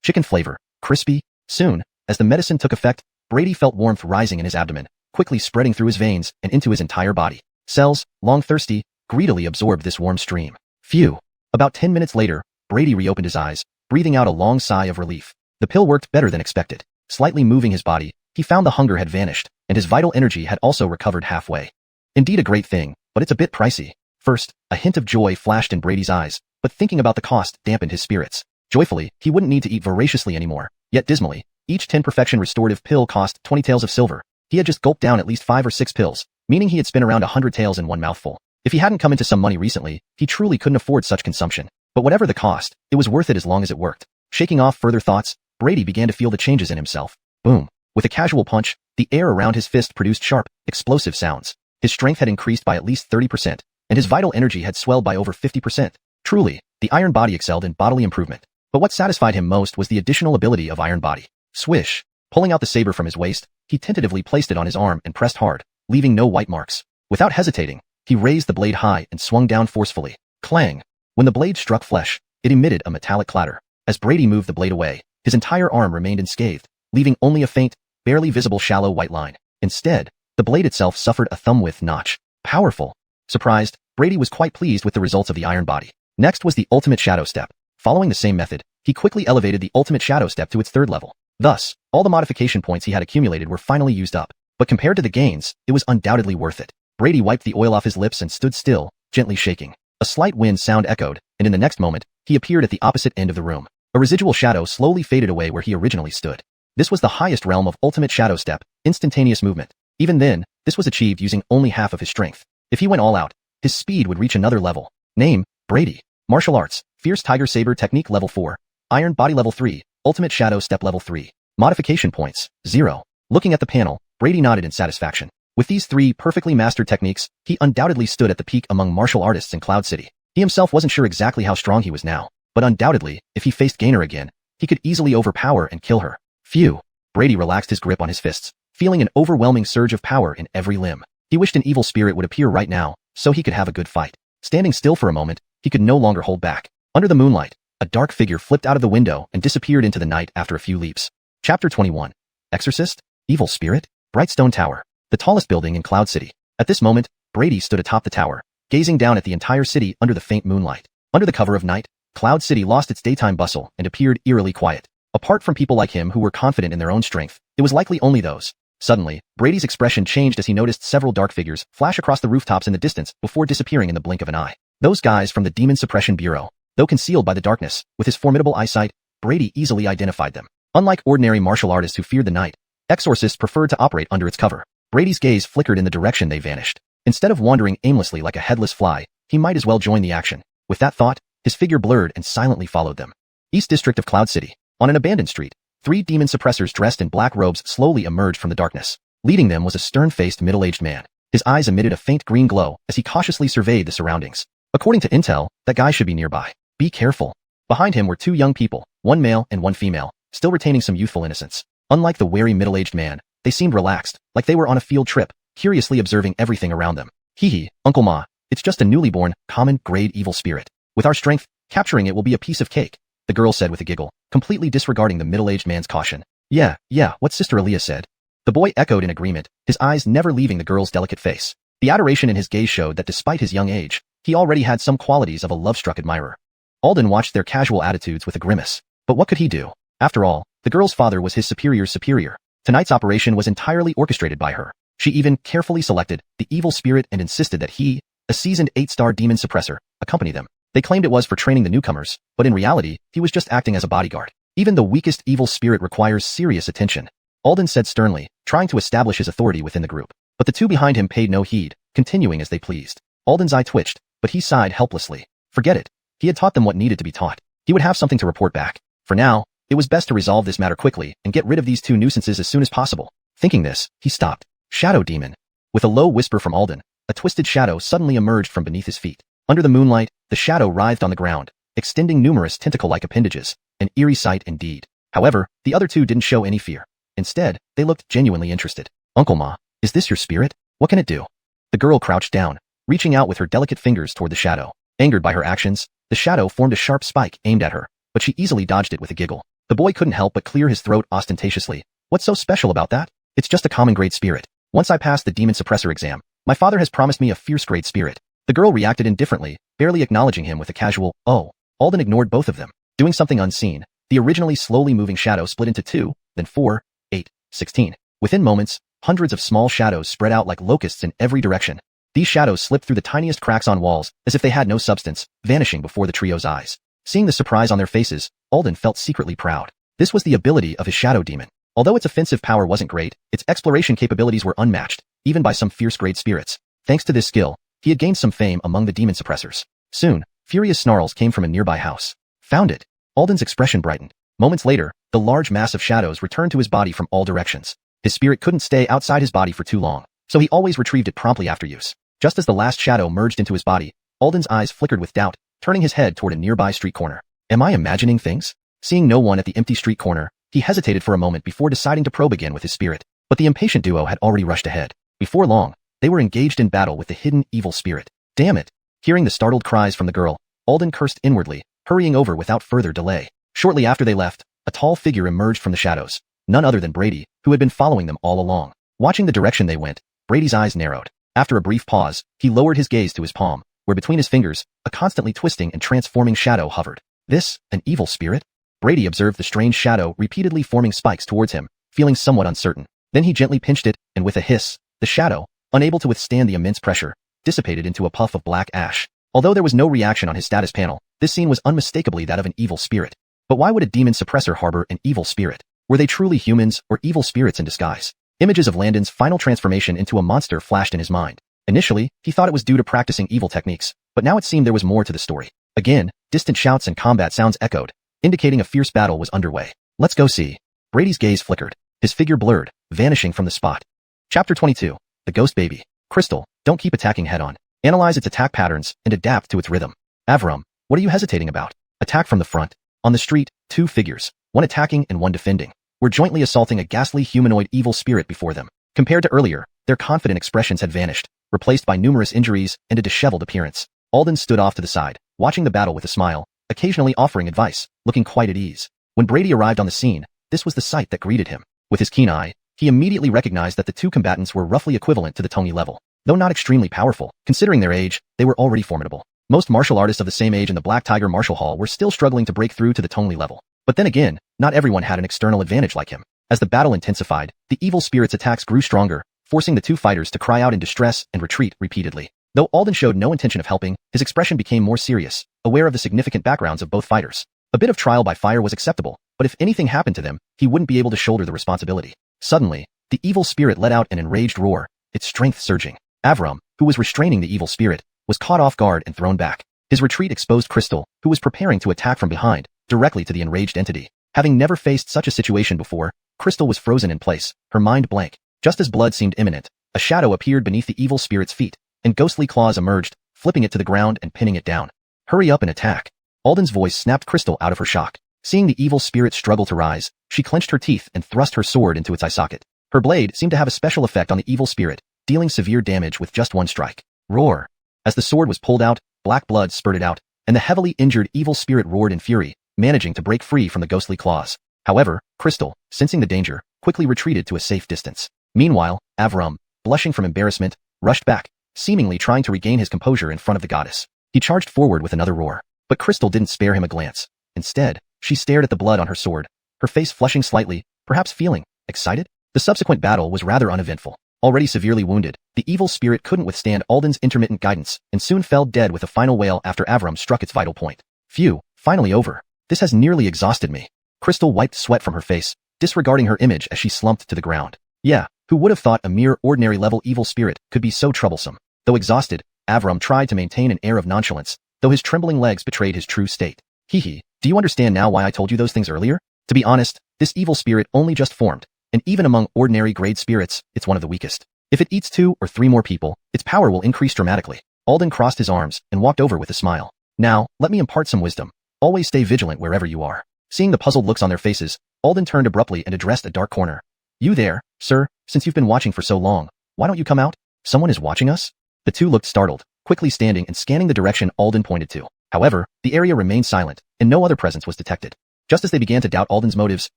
Chicken flavor, crispy. Soon, as the medicine took effect, Brady felt warmth rising in his abdomen, quickly spreading through his veins and into his entire body. Cells, long thirsty, greedily absorbed this warm stream. Phew. About 10 minutes later, Brady reopened his eyes, breathing out a long sigh of relief. The pill worked better than expected. Slightly moving his body, he found the hunger had vanished, and his vital energy had also recovered halfway. Indeed a great thing, but it's a bit pricey. First, a hint of joy flashed in Brady's eyes, but thinking about the cost dampened his spirits. Joyfully, he wouldn't need to eat voraciously anymore, yet dismally, each 10 perfection restorative pill cost 20 taels of silver. He had just gulped down at least 5 or 6 pills, meaning he had spent around 100 taels in one mouthful. If he hadn't come into some money recently, he truly couldn't afford such consumption. But whatever the cost, it was worth it as long as it worked. Shaking off further thoughts, Brady began to feel the changes in himself. Boom. With a casual punch, the air around his fist produced sharp, explosive sounds. His strength had increased by at least 30%, and his vital energy had swelled by over 50%. Truly, the iron body excelled in bodily improvement. But what satisfied him most was the additional ability of iron body. Swish. Pulling out the saber from his waist, he tentatively placed it on his arm and pressed hard, leaving no white marks. Without hesitating, he raised the blade high and swung down forcefully. Clang. When the blade struck flesh, it emitted a metallic clatter. As Brady moved the blade away, his entire arm remained unscathed, leaving only a faint, barely visible shallow white line. Instead, the blade itself suffered a thumb-width notch. Powerful. Surprised, Brady was quite pleased with the results of the iron body. Next was the ultimate shadow step. Following the same method, he quickly elevated the ultimate shadow step to its third level. Thus, all the modification points he had accumulated were finally used up. But compared to the gains, it was undoubtedly worth it. Brady wiped the oil off his lips and stood still, gently shaking. A slight wind sound echoed, and in the next moment, he appeared at the opposite end of the room. A residual shadow slowly faded away where he originally stood. This was the highest realm of ultimate shadow step, instantaneous movement. Even then, this was achieved using only half of his strength. If he went all out, his speed would reach another level. Name, Brady. Martial arts, Fierce Tiger Saber Technique Level 4, Iron Body Level 3, Ultimate Shadow Step Level 3. Modification points, 0. Looking at the panel, Brady nodded in satisfaction. With these 3 perfectly mastered techniques, he undoubtedly stood at the peak among martial artists in Cloud City. He himself wasn't sure exactly how strong he was now, but undoubtedly, if he faced Gainer again, he could easily overpower and kill her. Phew. Brady relaxed his grip on his fists, feeling an overwhelming surge of power in every limb. He wished an evil spirit would appear right now, so he could have a good fight. Standing still for a moment, he could no longer hold back. Under the moonlight, a dark figure flipped out of the window and disappeared into the night after a few leaps. Chapter 21. Exorcist? Evil Spirit? Brightstone Tower, the tallest building in Cloud City. At this moment, Brady stood atop the tower, gazing down at the entire city under the faint moonlight. Under the cover of night, Cloud City lost its daytime bustle and appeared eerily quiet. Apart from people like him who were confident in their own strength, it was likely only those. Suddenly, Brady's expression changed as he noticed several dark figures flash across the rooftops in the distance before disappearing in the blink of an eye. Those guys from the Demon Suppression Bureau. Though concealed by the darkness, with his formidable eyesight, Brady easily identified them. Unlike ordinary martial artists who feared the night, exorcists preferred to operate under its cover. Brady's gaze flickered in the direction they vanished. Instead of wandering aimlessly like a headless fly, he might as well join the action. With that thought, his figure blurred and silently followed them. East District of Cloud City. On an abandoned street, 3 demon suppressors dressed in black robes slowly emerged from the darkness. Leading them was a stern-faced middle-aged man. His eyes emitted a faint green glow as he cautiously surveyed the surroundings. According to intel, that guy should be nearby. Be careful. Behind him were 2 young people, 1 male and 1 female, still retaining some youthful innocence. Unlike the wary middle-aged man, they seemed relaxed, like they were on a field trip, curiously observing everything around them. Hee, Uncle Ma, it's just a newly born, common-grade evil spirit. With our strength, capturing it will be a piece of cake, the girl said with a giggle, completely disregarding the middle-aged man's caution. Yeah, what Sister Aaliyah said. The boy echoed in agreement, his eyes never leaving the girl's delicate face. The adoration in his gaze showed that despite his young age, he already had some qualities of a love-struck admirer. Alden watched their casual attitudes with a grimace. But what could he do? After all, the girl's father was his superior's superior. Tonight's operation was entirely orchestrated by her. She even carefully selected the evil spirit and insisted that he, a seasoned 8-star demon suppressor, accompany them. They claimed it was for training the newcomers, but in reality, he was just acting as a bodyguard. Even the weakest evil spirit requires serious attention, Alden said sternly, trying to establish his authority within the group. But the two behind him paid no heed, continuing as they pleased. Alden's eye twitched, but he sighed helplessly. Forget it. He had taught them what needed to be taught. He would have something to report back. For now, it was best to resolve this matter quickly and get rid of these two nuisances as soon as possible. Thinking this, he stopped. Shadow Demon. With a low whisper from Alden, a twisted shadow suddenly emerged from beneath his feet. Under the moonlight, the shadow writhed on the ground, extending numerous tentacle-like appendages, an eerie sight indeed. However, the other two didn't show any fear. Instead, they looked genuinely interested. Uncle Ma, is this your spirit? What can it do? The girl crouched down, reaching out with her delicate fingers toward the shadow. Angered by her actions, the shadow formed a sharp spike aimed at her, but she easily dodged it with a giggle. The boy couldn't help but clear his throat ostentatiously. What's so special about that? It's just a common great spirit. Once I pass the demon suppressor exam, my father has promised me a fierce great spirit. The girl reacted indifferently, barely acknowledging him with a casual, oh. Alden ignored both of them. Doing something unseen, the originally slowly moving shadow split into 2, then 4, 8, 16. Within moments, hundreds of small shadows spread out like locusts in every direction. These shadows slipped through the tiniest cracks on walls, as if they had no substance, vanishing before the trio's eyes. Seeing the surprise on their faces, Alden felt secretly proud. This was the ability of his shadow demon. Although its offensive power wasn't great, its exploration capabilities were unmatched, even by some fierce great spirits. Thanks to this skill, he had gained some fame among the demon suppressors. Soon, furious snarls came from a nearby house. Found it. Alden's expression brightened. Moments later, the large mass of shadows returned to his body from all directions. His spirit couldn't stay outside his body for too long, so he always retrieved it promptly after use. Just as the last shadow merged into his body, Alden's eyes flickered with doubt, turning his head toward a nearby street corner. Am I imagining things? Seeing no one at the empty street corner, he hesitated for a moment before deciding to probe again with his spirit. But the impatient duo had already rushed ahead. Before long, they were engaged in battle with the hidden evil spirit. Damn it! Hearing the startled cries from the girl, Alden cursed inwardly, hurrying over without further delay. Shortly after they left, a tall figure emerged from the shadows. None other than Brady, who had been following them all along. Watching the direction they went, Brady's eyes narrowed. After a brief pause, he lowered his gaze to his palm, where between his fingers, a constantly twisting and transforming shadow hovered. This, an evil spirit? Brady observed the strange shadow repeatedly forming spikes towards him, feeling somewhat uncertain. Then he gently pinched it, and with a hiss, the shadow, unable to withstand the immense pressure, dissipated into a puff of black ash. Although there was no reaction on his status panel, this scene was unmistakably that of an evil spirit. But why would a demon suppressor harbor an evil spirit? Were they truly humans or evil spirits in disguise? Images of Landon's final transformation into a monster flashed in his mind. Initially, he thought it was due to practicing evil techniques, but now it seemed there was more to the story. Again, distant shouts and combat sounds echoed, indicating a fierce battle was underway. Let's go see. Brady's gaze flickered, his figure blurred, vanishing from the spot. Chapter 22. The Ghost Baby. Crystal, don't keep attacking head-on. Analyze its attack patterns and adapt to its rhythm. Avram, what are you hesitating about? Attack from the front. On the street, two figures, one attacking and one defending, were jointly assaulting a ghastly humanoid evil spirit before them. Compared to earlier, their confident expressions had vanished, replaced by numerous injuries and a disheveled appearance. Alden stood off to the side, watching the battle with a smile, occasionally offering advice, looking quite at ease. When Brady arrived on the scene, this was the sight that greeted him. With his keen eye, he immediately recognized that the two combatants were roughly equivalent to the Tony level. Though not extremely powerful, considering their age, they were already formidable. Most martial artists of the same age in the Black Tiger Martial Hall were still struggling to break through to the Tony level. But then again, not everyone had an external advantage like him. As the battle intensified, the evil spirit's attacks grew stronger, forcing the two fighters to cry out in distress and retreat repeatedly. Though Alden showed no intention of helping, his expression became more serious, aware of the significant backgrounds of both fighters. A bit of trial by fire was acceptable, but if anything happened to them, he wouldn't be able to shoulder the responsibility. Suddenly, the evil spirit let out an enraged roar, its strength surging. Avram, who was restraining the evil spirit, was caught off guard and thrown back. His retreat exposed Crystal, who was preparing to attack from behind, directly to the enraged entity. Having never faced such a situation before, Crystal was frozen in place, her mind blank. Just as blood seemed imminent, a shadow appeared beneath the evil spirit's feet, and ghostly claws emerged, flipping it to the ground and pinning it down. Hurry up and attack. Alden's voice snapped Crystal out of her shock. Seeing the evil spirit struggle to rise, she clenched her teeth and thrust her sword into its eye socket. Her blade seemed to have a special effect on the evil spirit, dealing severe damage with just one strike. Roar. As the sword was pulled out, black blood spurted out, and the heavily injured evil spirit roared in fury, managing to break free from the ghostly claws. However, Crystal, sensing the danger, quickly retreated to a safe distance. Meanwhile, Avram, blushing from embarrassment, rushed back, seemingly trying to regain his composure in front of the goddess. He charged forward with another roar. But Crystal didn't spare him a glance. Instead, she stared at the blood on her sword, her face flushing slightly, perhaps feeling excited. The subsequent battle was rather uneventful. Already severely wounded, the evil spirit couldn't withstand Alden's intermittent guidance and soon fell dead with a final wail after Avram struck its vital point. Phew, finally over. This has nearly exhausted me. Crystal wiped sweat from her face, disregarding her image as she slumped to the ground. Yeah, who would have thought a mere ordinary-level evil spirit could be so troublesome? Though exhausted, Avram tried to maintain an air of nonchalance, though his trembling legs betrayed his true state. Hee, do you understand now why I told you those things earlier? To be honest, this evil spirit only just formed, and even among ordinary grade spirits, it's one of the weakest. If it eats 2 or 3 more people, its power will increase dramatically. Alden crossed his arms and walked over with a smile. Now, let me impart some wisdom. Always stay vigilant wherever you are. Seeing the puzzled looks on their faces, Alden turned abruptly and addressed a dark corner. You there, sir, since you've been watching for so long, why don't you come out? Someone is watching us? The two looked startled, quickly standing and scanning the direction Alden pointed to. However, the area remained silent, and no other presence was detected. Just as they began to doubt Alden's motives,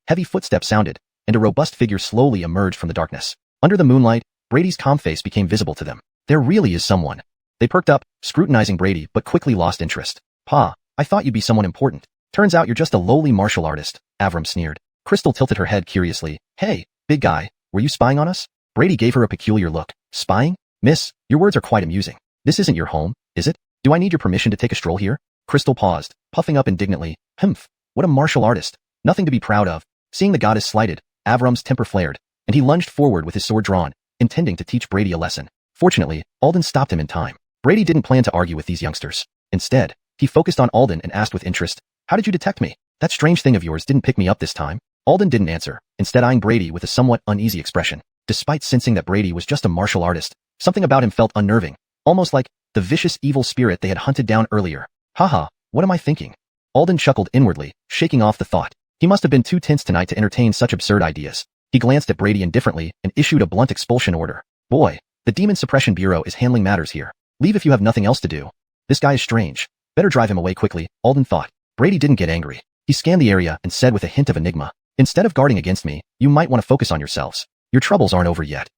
heavy footsteps sounded, and a robust figure slowly emerged from the darkness. Under the moonlight, Brady's calm face became visible to them. There really is someone. They perked up, scrutinizing Brady, but quickly lost interest. Pa, I thought you'd be someone important. Turns out you're just a lowly martial artist, Avram sneered. Crystal tilted her head curiously. Hey, big guy, were you spying on us? Brady gave her a peculiar look. Spying? Miss, your words are quite amusing. This isn't your home, is it? Do I need your permission to take a stroll here? Crystal paused, puffing up indignantly. Humph, what a martial artist. Nothing to be proud of. Seeing the goddess slighted, Avram's temper flared, and he lunged forward with his sword drawn, intending to teach Brady a lesson. Fortunately, Alden stopped him in time. Brady didn't plan to argue with these youngsters. Instead, he focused on Alden and asked with interest, How did you detect me? That strange thing of yours didn't pick me up this time. Alden didn't answer, instead eyeing Brady with a somewhat uneasy expression. Despite sensing that Brady was just a martial artist, something about him felt unnerving, almost like the vicious evil spirit they had hunted down earlier. Haha, what am I thinking? Alden chuckled inwardly, shaking off the thought. He must have been too tense tonight to entertain such absurd ideas. He glanced at Brady indifferently and issued a blunt expulsion order. Boy, the Demon Suppression Bureau is handling matters here. Leave if you have nothing else to do. This guy is strange. Better drive him away quickly, Alden thought. Brady didn't get angry. He scanned the area and said with a hint of enigma, Instead of guarding against me, you might want to focus on yourselves. Your troubles aren't over yet.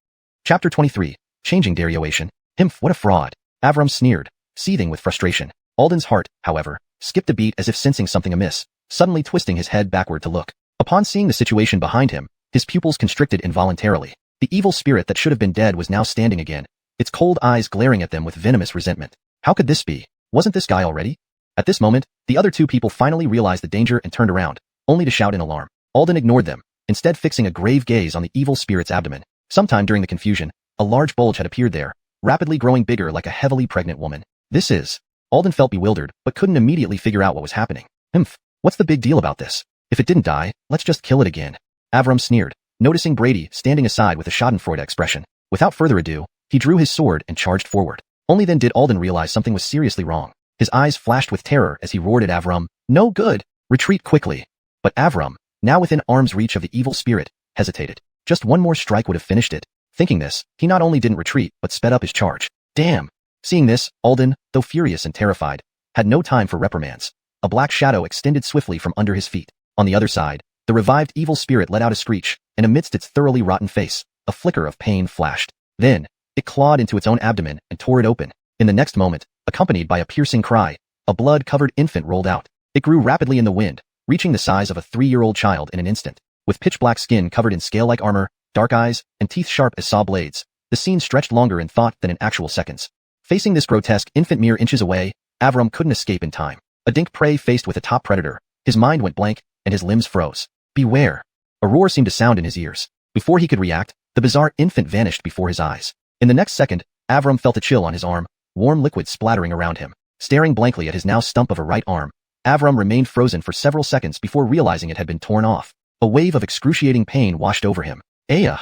Chapter 23. Changing Derioation. Himph, what a fraud. Avram sneered, seething with frustration. Alden's heart, however, skipped a beat as if sensing something amiss, suddenly twisting his head backward to look. Upon seeing the situation behind him, his pupils constricted involuntarily. The evil spirit that should have been dead was now standing again, its cold eyes glaring at them with venomous resentment. How could this be? Wasn't this guy already? At this moment, the other two people finally realized the danger and turned around, only to shout in alarm. Alden ignored them, instead fixing a grave gaze on the evil spirit's abdomen. Sometime during the confusion, a large bulge had appeared there, rapidly growing bigger like a heavily pregnant woman. This is... Alden felt bewildered, but couldn't immediately figure out what was happening. Humph, what's the big deal about this? If it didn't die, let's just kill it again. Avram sneered, noticing Brady standing aside with a schadenfreude expression. Without further ado, he drew his sword and charged forward. Only then did Alden realize something was seriously wrong. His eyes flashed with terror as he roared at Avram, No good! Retreat quickly! But Avram, now within arm's reach of the evil spirit, hesitated. Just one more strike would have finished it. Thinking this, he not only didn't retreat, but sped up his charge. Damn! Seeing this, Alden, though furious and terrified, had no time for reprimands. A black shadow extended swiftly from under his feet. On the other side, the revived evil spirit let out a screech, and amidst its thoroughly rotten face, a flicker of pain flashed. Then, it clawed into its own abdomen and tore it open. In the next moment, accompanied by a piercing cry, a blood-covered infant rolled out. It grew rapidly in the wind, reaching the size of a 3-year-old child in an instant. With pitch-black skin covered in scale-like armor, dark eyes, and teeth sharp as saw blades, the scene stretched longer in thought than in actual seconds. Facing this grotesque infant mere inches away, Avram couldn't escape in time. A dink prey faced with a top predator, his mind went blank, and his limbs froze. Beware! A roar seemed to sound in his ears. Before he could react, the bizarre infant vanished before his eyes. In the next second, Avram felt a chill on his arm, warm liquid splattering around him. Staring blankly at his now stump of a right arm, Avram remained frozen for several seconds before realizing it had been torn off. A wave of excruciating pain washed over him. Aya!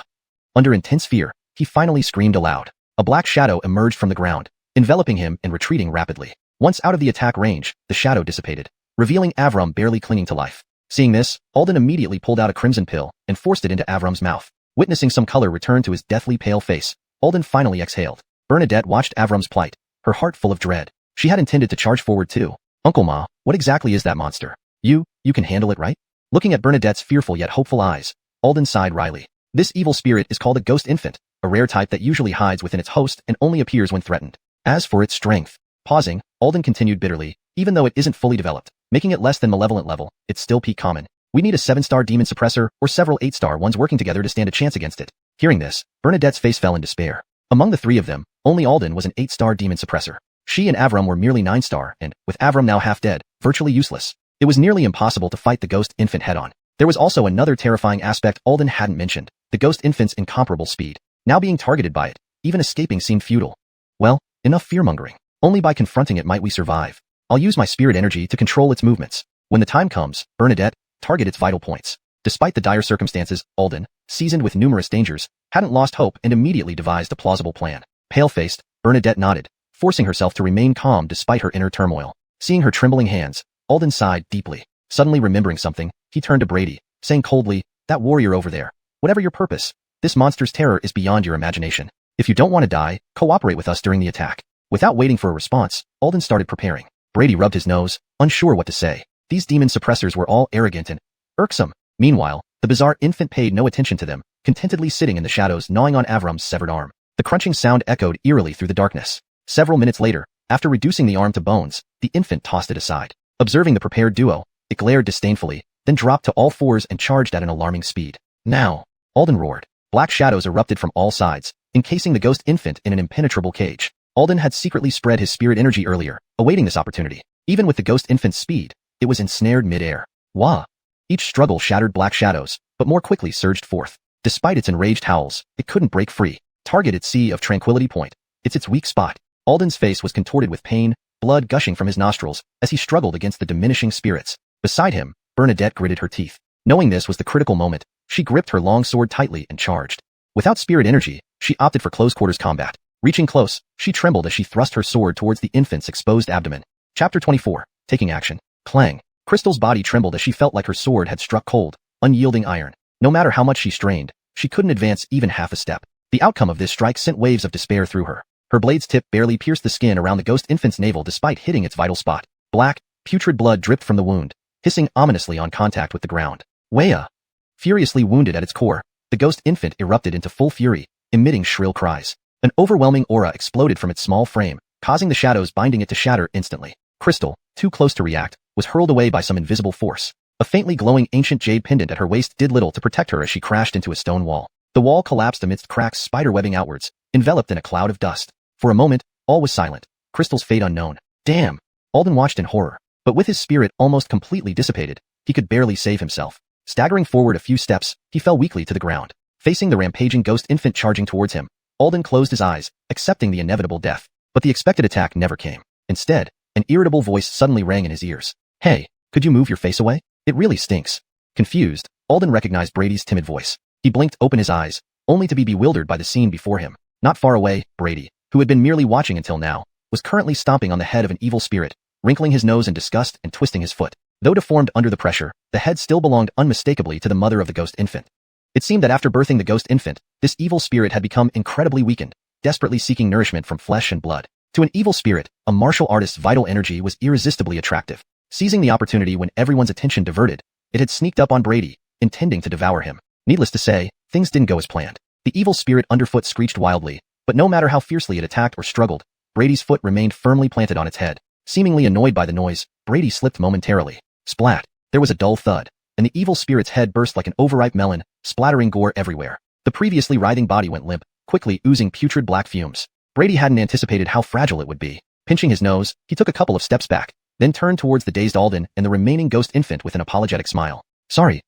Under intense fear, he finally screamed aloud. A black shadow emerged from the ground, enveloping him and retreating rapidly. Once out of the attack range, the shadow dissipated, revealing Avram barely clinging to life. Seeing this, Alden immediately pulled out a crimson pill and forced it into Avram's mouth. Witnessing some color return to his deathly pale face, Alden finally exhaled. Bernadette watched Avram's plight, her heart full of dread. She had intended to charge forward too. Uncle Ma, what exactly is that monster? You can handle it, right? Looking at Bernadette's fearful yet hopeful eyes, Alden sighed wryly. This evil spirit is called a ghost infant, a rare type that usually hides within its host and only appears when threatened. As for its strength, pausing, Alden continued bitterly, even though it isn't fully developed, making it less than malevolent level, it's still peak common. We need a 7-star demon suppressor or several 8-star ones working together to stand a chance against it. Hearing this, Bernadette's face fell in despair. Among the three of them, only Alden was an 8-star demon suppressor. She and Avram were merely 9-star and, with Avram now half dead, virtually useless. It was nearly impossible to fight the ghost infant head-on. There was also another terrifying aspect Alden hadn't mentioned, the ghost infant's incomparable speed. Now being targeted by it, even escaping seemed futile. Well, enough fear-mongering. Only by confronting it might we survive. I'll use my spirit energy to control its movements. When the time comes, Bernadette, target its vital points. Despite the dire circumstances, Alden, seasoned with numerous dangers, hadn't lost hope and immediately devised a plausible plan. Pale-faced, Bernadette nodded, forcing herself to remain calm despite her inner turmoil. Seeing her trembling hands, Alden sighed deeply. Suddenly remembering something, he turned to Brady, saying coldly, "That warrior over there. Whatever your purpose, this monster's terror is beyond your imagination. If you don't want to die, cooperate with us during the attack." Without waiting for a response, Alden started preparing. Brady rubbed his nose, unsure what to say. These demon suppressors were all arrogant and irksome. Meanwhile, the bizarre infant paid no attention to them, contentedly sitting in the shadows gnawing on Avram's severed arm. The crunching sound echoed eerily through the darkness. Several minutes later, after reducing the arm to bones, the infant tossed it aside. Observing the prepared duo, it glared disdainfully, then dropped to all fours and charged at an alarming speed. "Now!" Alden roared. Black shadows erupted from all sides, encasing the ghost infant in an impenetrable cage. Alden had secretly spread his spirit energy earlier, awaiting this opportunity. Even with the ghost infant's speed, it was ensnared mid-air. Wah! Each struggle shattered black shadows, but more quickly surged forth. Despite its enraged howls, it couldn't break free. Target its Sea of Tranquility point. It's its weak spot. Alden's face was contorted with pain, blood gushing from his nostrils, as he struggled against the diminishing spirits. Beside him, Bernadette gritted her teeth. Knowing this was the critical moment, she gripped her long sword tightly and charged. Without spirit energy, she opted for close-quarters combat. Reaching close, she trembled as she thrust her sword towards the infant's exposed abdomen. Chapter 24. Taking action. Clang. Crystal's body trembled as she felt like her sword had struck cold, unyielding iron. No matter how much she strained, she couldn't advance even half a step. The outcome of this strike sent waves of despair through her. Her blade's tip barely pierced the skin around the ghost infant's navel despite hitting its vital spot. Black, putrid blood dripped from the wound, hissing ominously on contact with the ground. Wuxia! Furiously wounded at its core, the ghost infant erupted into full fury, emitting shrill cries. An overwhelming aura exploded from its small frame, causing the shadows binding it to shatter instantly. Crystal, too close to react, was hurled away by some invisible force. A faintly glowing ancient jade pendant at her waist did little to protect her as she crashed into a stone wall. The wall collapsed amidst cracks spider-webbing outwards, enveloped in a cloud of dust. For a moment, all was silent, Crystal's fate unknown. Damn! Alden watched in horror, but with his spirit almost completely dissipated, he could barely save himself. Staggering forward a few steps, he fell weakly to the ground. Facing the rampaging ghost infant charging towards him, Alden closed his eyes, accepting the inevitable death. But the expected attack never came. Instead, an irritable voice suddenly rang in his ears. "Hey, could you move your face away? It really stinks." Confused, Alden recognized Brady's timid voice. He blinked open his eyes, only to be bewildered by the scene before him. Not far away, Brady, who had been merely watching until now, was currently stomping on the head of an evil spirit, wrinkling his nose in disgust and twisting his foot. Though deformed under the pressure, the head still belonged unmistakably to the mother of the ghost infant. It seemed that after birthing the ghost infant, this evil spirit had become incredibly weakened, desperately seeking nourishment from flesh and blood. To an evil spirit, a martial artist's vital energy was irresistibly attractive. Seizing the opportunity when everyone's attention diverted, it had sneaked up on Brady, intending to devour him. Needless to say, things didn't go as planned. The evil spirit underfoot screeched wildly, but no matter how fiercely it attacked or struggled, Brady's foot remained firmly planted on its head. Seemingly annoyed by the noise, Brady slipped momentarily. Splat! There was a dull thud, and the evil spirit's head burst like an overripe melon, splattering gore everywhere. The previously writhing body went limp, quickly oozing putrid black fumes. Brady hadn't anticipated how fragile it would be. Pinching his nose, he took a couple of steps back, then turned towards the dazed Alden and the remaining ghost infant with an apologetic smile. Sorry,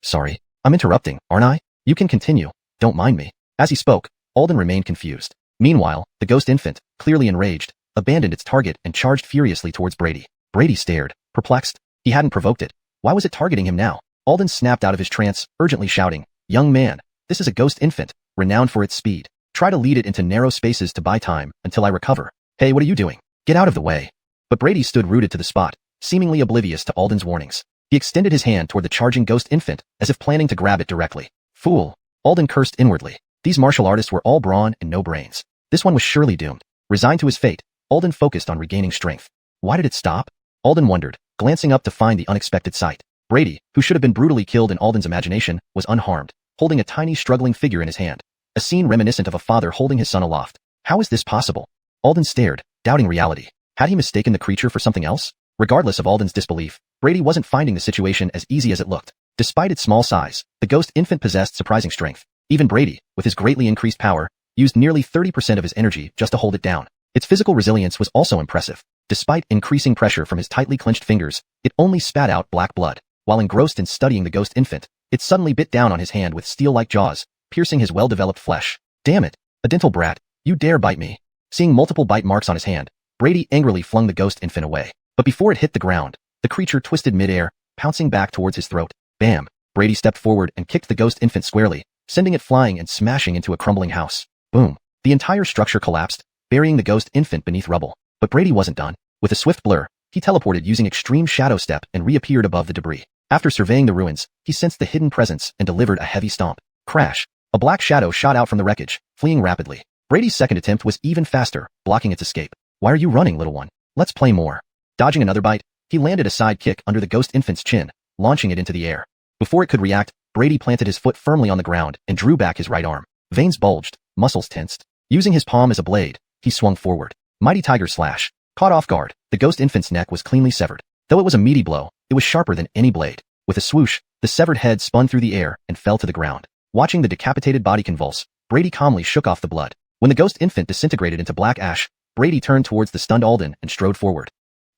I'm interrupting, aren't I? You can continue. Don't mind me." As he spoke, Alden remained confused. Meanwhile, the ghost infant, clearly enraged, abandoned its target and charged furiously towards Brady. Brady stared, perplexed. He hadn't provoked it. Why was it targeting him now? Alden snapped out of his trance, urgently shouting, "Young man, this is a ghost infant, renowned for its speed. Try to lead it into narrow spaces to buy time until I recover. Hey, what are you doing? Get out of the way." But Brady stood rooted to the spot, seemingly oblivious to Alden's warnings. He extended his hand toward the charging ghost infant, as if planning to grab it directly. Fool! Alden cursed inwardly. These martial artists were all brawn and no brains. This one was surely doomed. Resigned to his fate, Alden focused on regaining strength. Why did it stop? Alden wondered, glancing up to find the unexpected sight. Brady, who should have been brutally killed in Alden's imagination, was unharmed. holding a tiny struggling figure in his hand. A scene reminiscent of a father holding his son aloft. How is this possible? Alden stared, doubting reality. Had he mistaken the creature for something else? Regardless of Alden's disbelief, Brady wasn't finding the situation as easy as it looked. Despite its small size, the ghost infant possessed surprising strength. Even Brady, with his greatly increased power, used nearly 30% of his energy just to hold it down. Its physical resilience was also impressive. Despite increasing pressure from his tightly clenched fingers, it only spat out black blood. While engrossed in studying the ghost infant, it suddenly bit down on his hand with steel-like jaws, piercing his well-developed flesh. Damn it! A dental brat, you dare bite me. Seeing multiple bite marks on his hand, Brady angrily flung the ghost infant away. But before it hit the ground, the creature twisted mid-air, pouncing back towards his throat. Bam! Brady stepped forward and kicked the ghost infant squarely, sending it flying and smashing into a crumbling house. Boom! The entire structure collapsed, burying the ghost infant beneath rubble. But Brady wasn't done. With a swift blur, he teleported using extreme shadow step and reappeared above the debris. After surveying the ruins, he sensed the hidden presence and delivered a heavy stomp. Crash! A black shadow shot out from the wreckage, fleeing rapidly. Brady's second attempt was even faster, blocking its escape. Why are you running, little one? Let's play more. Dodging another bite, he landed a side kick under the ghost infant's chin, launching it into the air. Before it could react, Brady planted his foot firmly on the ground and drew back his right arm. Veins bulged, muscles tensed. Using his palm as a blade, he swung forward. Mighty Tiger Slash. Caught off guard, the ghost infant's neck was cleanly severed. Though it was a meaty blow, it was sharper than any blade. With a swoosh, the severed head spun through the air and fell to the ground. Watching the decapitated body convulse, Brady calmly shook off the blood. When the ghost infant disintegrated into black ash, Brady turned towards the stunned Alden and strode forward.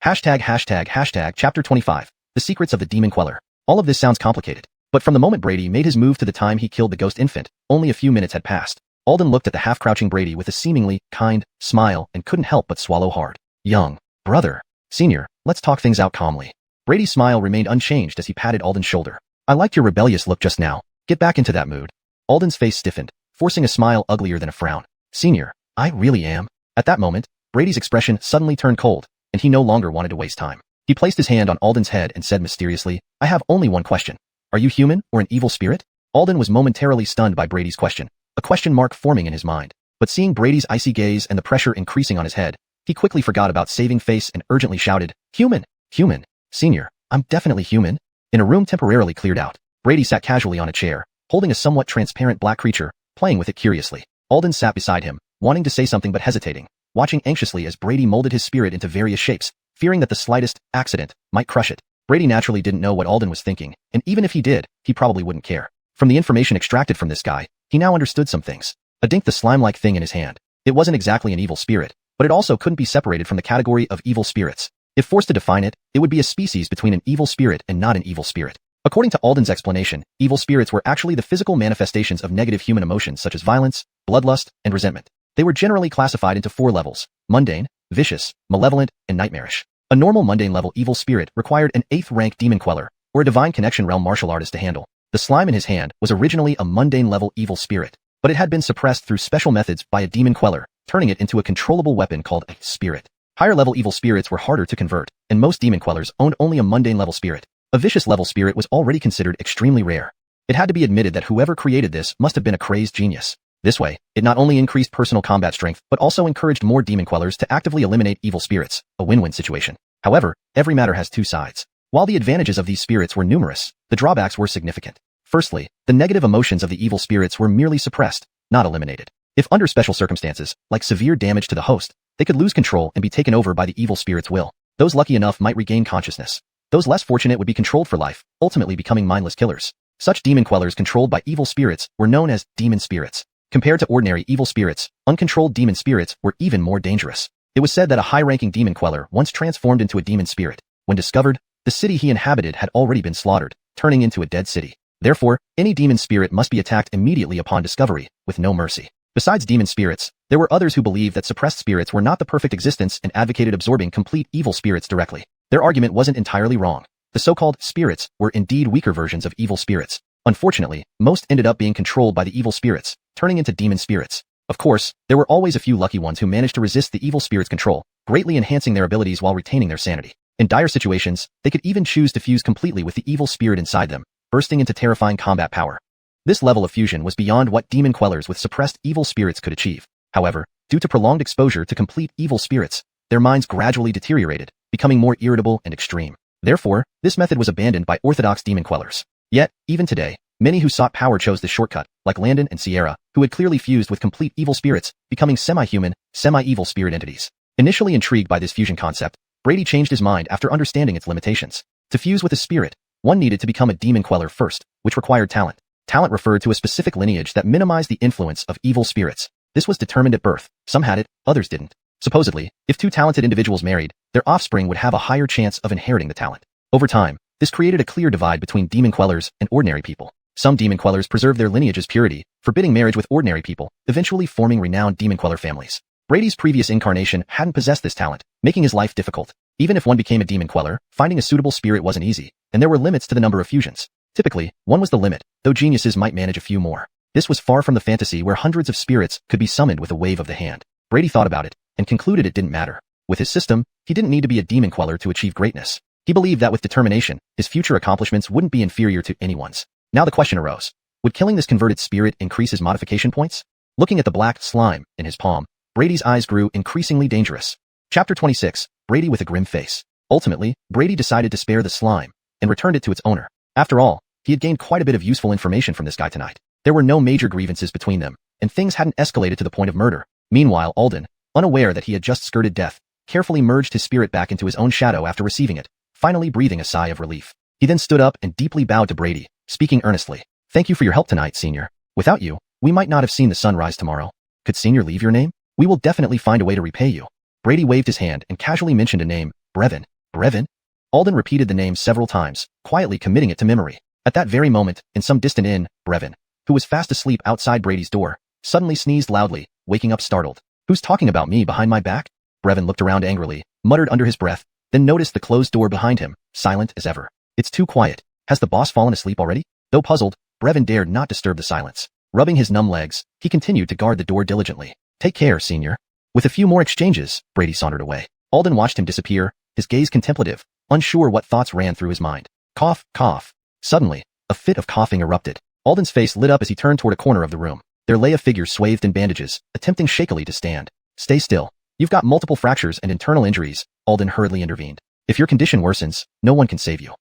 Chapter 25. The Secrets of the Demon Queller. All of this sounds complicated, but from the moment Brady made his move to the time he killed the ghost infant, only a few minutes had passed. Alden looked at the half-crouching Brady with a seemingly kind smile and couldn't help but swallow hard. Young brother, senior, let's talk things out calmly. Brady's smile remained unchanged as he patted Alden's shoulder. I liked your rebellious look just now. Get back into that mood. Alden's face stiffened, forcing a smile uglier than a frown. Senior, I really am. At that moment, Brady's expression suddenly turned cold, and he no longer wanted to waste time. He placed his hand on Alden's head and said mysteriously, I have only one question. Are you human or an evil spirit? Alden was momentarily stunned by Brady's question, a question mark forming in his mind. But seeing Brady's icy gaze and the pressure increasing on his head, he quickly forgot about saving face and urgently shouted, Human! Human! Senior, I'm definitely human. In a room temporarily cleared out, Brady sat casually on a chair, holding a somewhat transparent black creature, playing with it curiously. Alden sat beside him, wanting to say something but hesitating, watching anxiously as Brady molded his spirit into various shapes, fearing that the slightest accident might crush it. Brady naturally didn't know what Alden was thinking, and even if he did, he probably wouldn't care. From the information extracted from this guy, he now understood some things. A dink the slime-like thing in his hand. It wasn't exactly an evil spirit, but it also couldn't be separated from the category of evil spirits. If forced to define it, it would be a species between an evil spirit and not an evil spirit. According to Alden's explanation, evil spirits were actually the physical manifestations of negative human emotions such as violence, bloodlust, and resentment. They were generally classified into 4 levels: mundane, vicious, malevolent, and nightmarish. A normal mundane level evil spirit required an 8th rank demon queller, or a divine connection realm martial artist to handle. The slime in his hand was originally a mundane level evil spirit, but it had been suppressed through special methods by a demon queller, turning it into a controllable weapon called a spirit. Higher level evil spirits were harder to convert, and most demon quellers owned only a mundane level spirit. A vicious level spirit was already considered extremely rare. It had to be admitted that whoever created this must have been a crazed genius. This way, it not only increased personal combat strength but also encouraged more demon quellers to actively eliminate evil spirits, a win-win situation. However, every matter has 2 sides. While the advantages of these spirits were numerous, the drawbacks were significant. Firstly, the negative emotions of the evil spirits were merely suppressed, not eliminated. If under special circumstances, like severe damage to the host, they could lose control and be taken over by the evil spirit's will. Those lucky enough might regain consciousness. Those less fortunate would be controlled for life, ultimately becoming mindless killers. Such demon quellers controlled by evil spirits were known as demon spirits. Compared to ordinary evil spirits, uncontrolled demon spirits were even more dangerous. It was said that a high-ranking demon queller once transformed into a demon spirit. When discovered, the city he inhabited had already been slaughtered, turning into a dead city. Therefore, any demon spirit must be attacked immediately upon discovery, with no mercy. Besides demon spirits, there were others who believed that suppressed spirits were not the perfect existence and advocated absorbing complete evil spirits directly. Their argument wasn't entirely wrong. The so-called spirits were indeed weaker versions of evil spirits. Unfortunately, most ended up being controlled by the evil spirits, turning into demon spirits. Of course, there were always a few lucky ones who managed to resist the evil spirit's control, greatly enhancing their abilities while retaining their sanity. In dire situations, they could even choose to fuse completely with the evil spirit inside them, bursting into terrifying combat power. This level of fusion was beyond what demon quellers with suppressed evil spirits could achieve. However, due to prolonged exposure to complete evil spirits, their minds gradually deteriorated, becoming more irritable and extreme. Therefore, this method was abandoned by orthodox demon quellers. Yet, even today, Many who sought power chose this shortcut, like Landon and Sierra, who had clearly fused with complete evil spirits, becoming semi-human, semi-evil spirit entities. Initially intrigued by this fusion concept, Brady changed his mind after understanding its limitations. To fuse with a spirit, one needed to become a demon queller first, which required talent. Talent referred to a specific lineage that minimized the influence of evil spirits. This was determined at birth. Some had it, others didn't. Supposedly, if two talented individuals married, their offspring would have a higher chance of inheriting the talent. Over time, this created a clear divide between demon quellers and ordinary people. Some demon quellers preserved their lineage's purity, forbidding marriage with ordinary people, eventually forming renowned demon queller families. Brady's previous incarnation hadn't possessed this talent, making his life difficult. Even if one became a demon queller, finding a suitable spirit wasn't easy, and there were limits to the number of fusions. Typically, one was the limit, though geniuses might manage a few more. This was far from the fantasy where hundreds of spirits could be summoned with a wave of the hand. Brady thought about it, and concluded it didn't matter. With his system, he didn't need to be a demon queller to achieve greatness. He believed that with determination, his future accomplishments wouldn't be inferior to anyone's. Now the question arose, would killing this converted spirit increase his modification points? Looking at the black slime in his palm, Brady's eyes grew increasingly dangerous. Chapter 26, Brady with a grim face. Ultimately, Brady decided to spare the slime, and returned it to its owner. After all, he had gained quite a bit of useful information from this guy tonight. There were no major grievances between them, and things hadn't escalated to the point of murder. Meanwhile, Alden, unaware that he had just skirted death, carefully merged his spirit back into his own shadow after receiving it, finally breathing a sigh of relief. He then stood up and deeply bowed to Brady, speaking earnestly. Thank you for your help tonight, Senior. Without you, we might not have seen the sun rise tomorrow. Could Senior leave your name? We will definitely find a way to repay you. Brady waved his hand and casually mentioned a name, Brevin. Brevin? Alden repeated the name several times, quietly committing it to memory. At that very moment, in some distant inn, Brevin, who was fast asleep outside Brady's door, suddenly sneezed loudly, waking up startled. Who's talking about me behind my back? Brevin looked around angrily, muttered under his breath, then noticed the closed door behind him, silent as ever. It's too quiet. Has the boss fallen asleep already? Though puzzled, Brevin dared not disturb the silence. Rubbing his numb legs, he continued to guard the door diligently. Take care, Senior. With a few more exchanges, Brady sauntered away. Alden watched him disappear, his gaze contemplative, unsure what thoughts ran through his mind. Cough, cough. Suddenly, a fit of coughing erupted. Alden's face lit up as he turned toward a corner of the room. There lay a figure swathed in bandages, attempting shakily to stand. Stay still. You've got multiple fractures and internal injuries, Alden hurriedly intervened. If your condition worsens, no one can save you.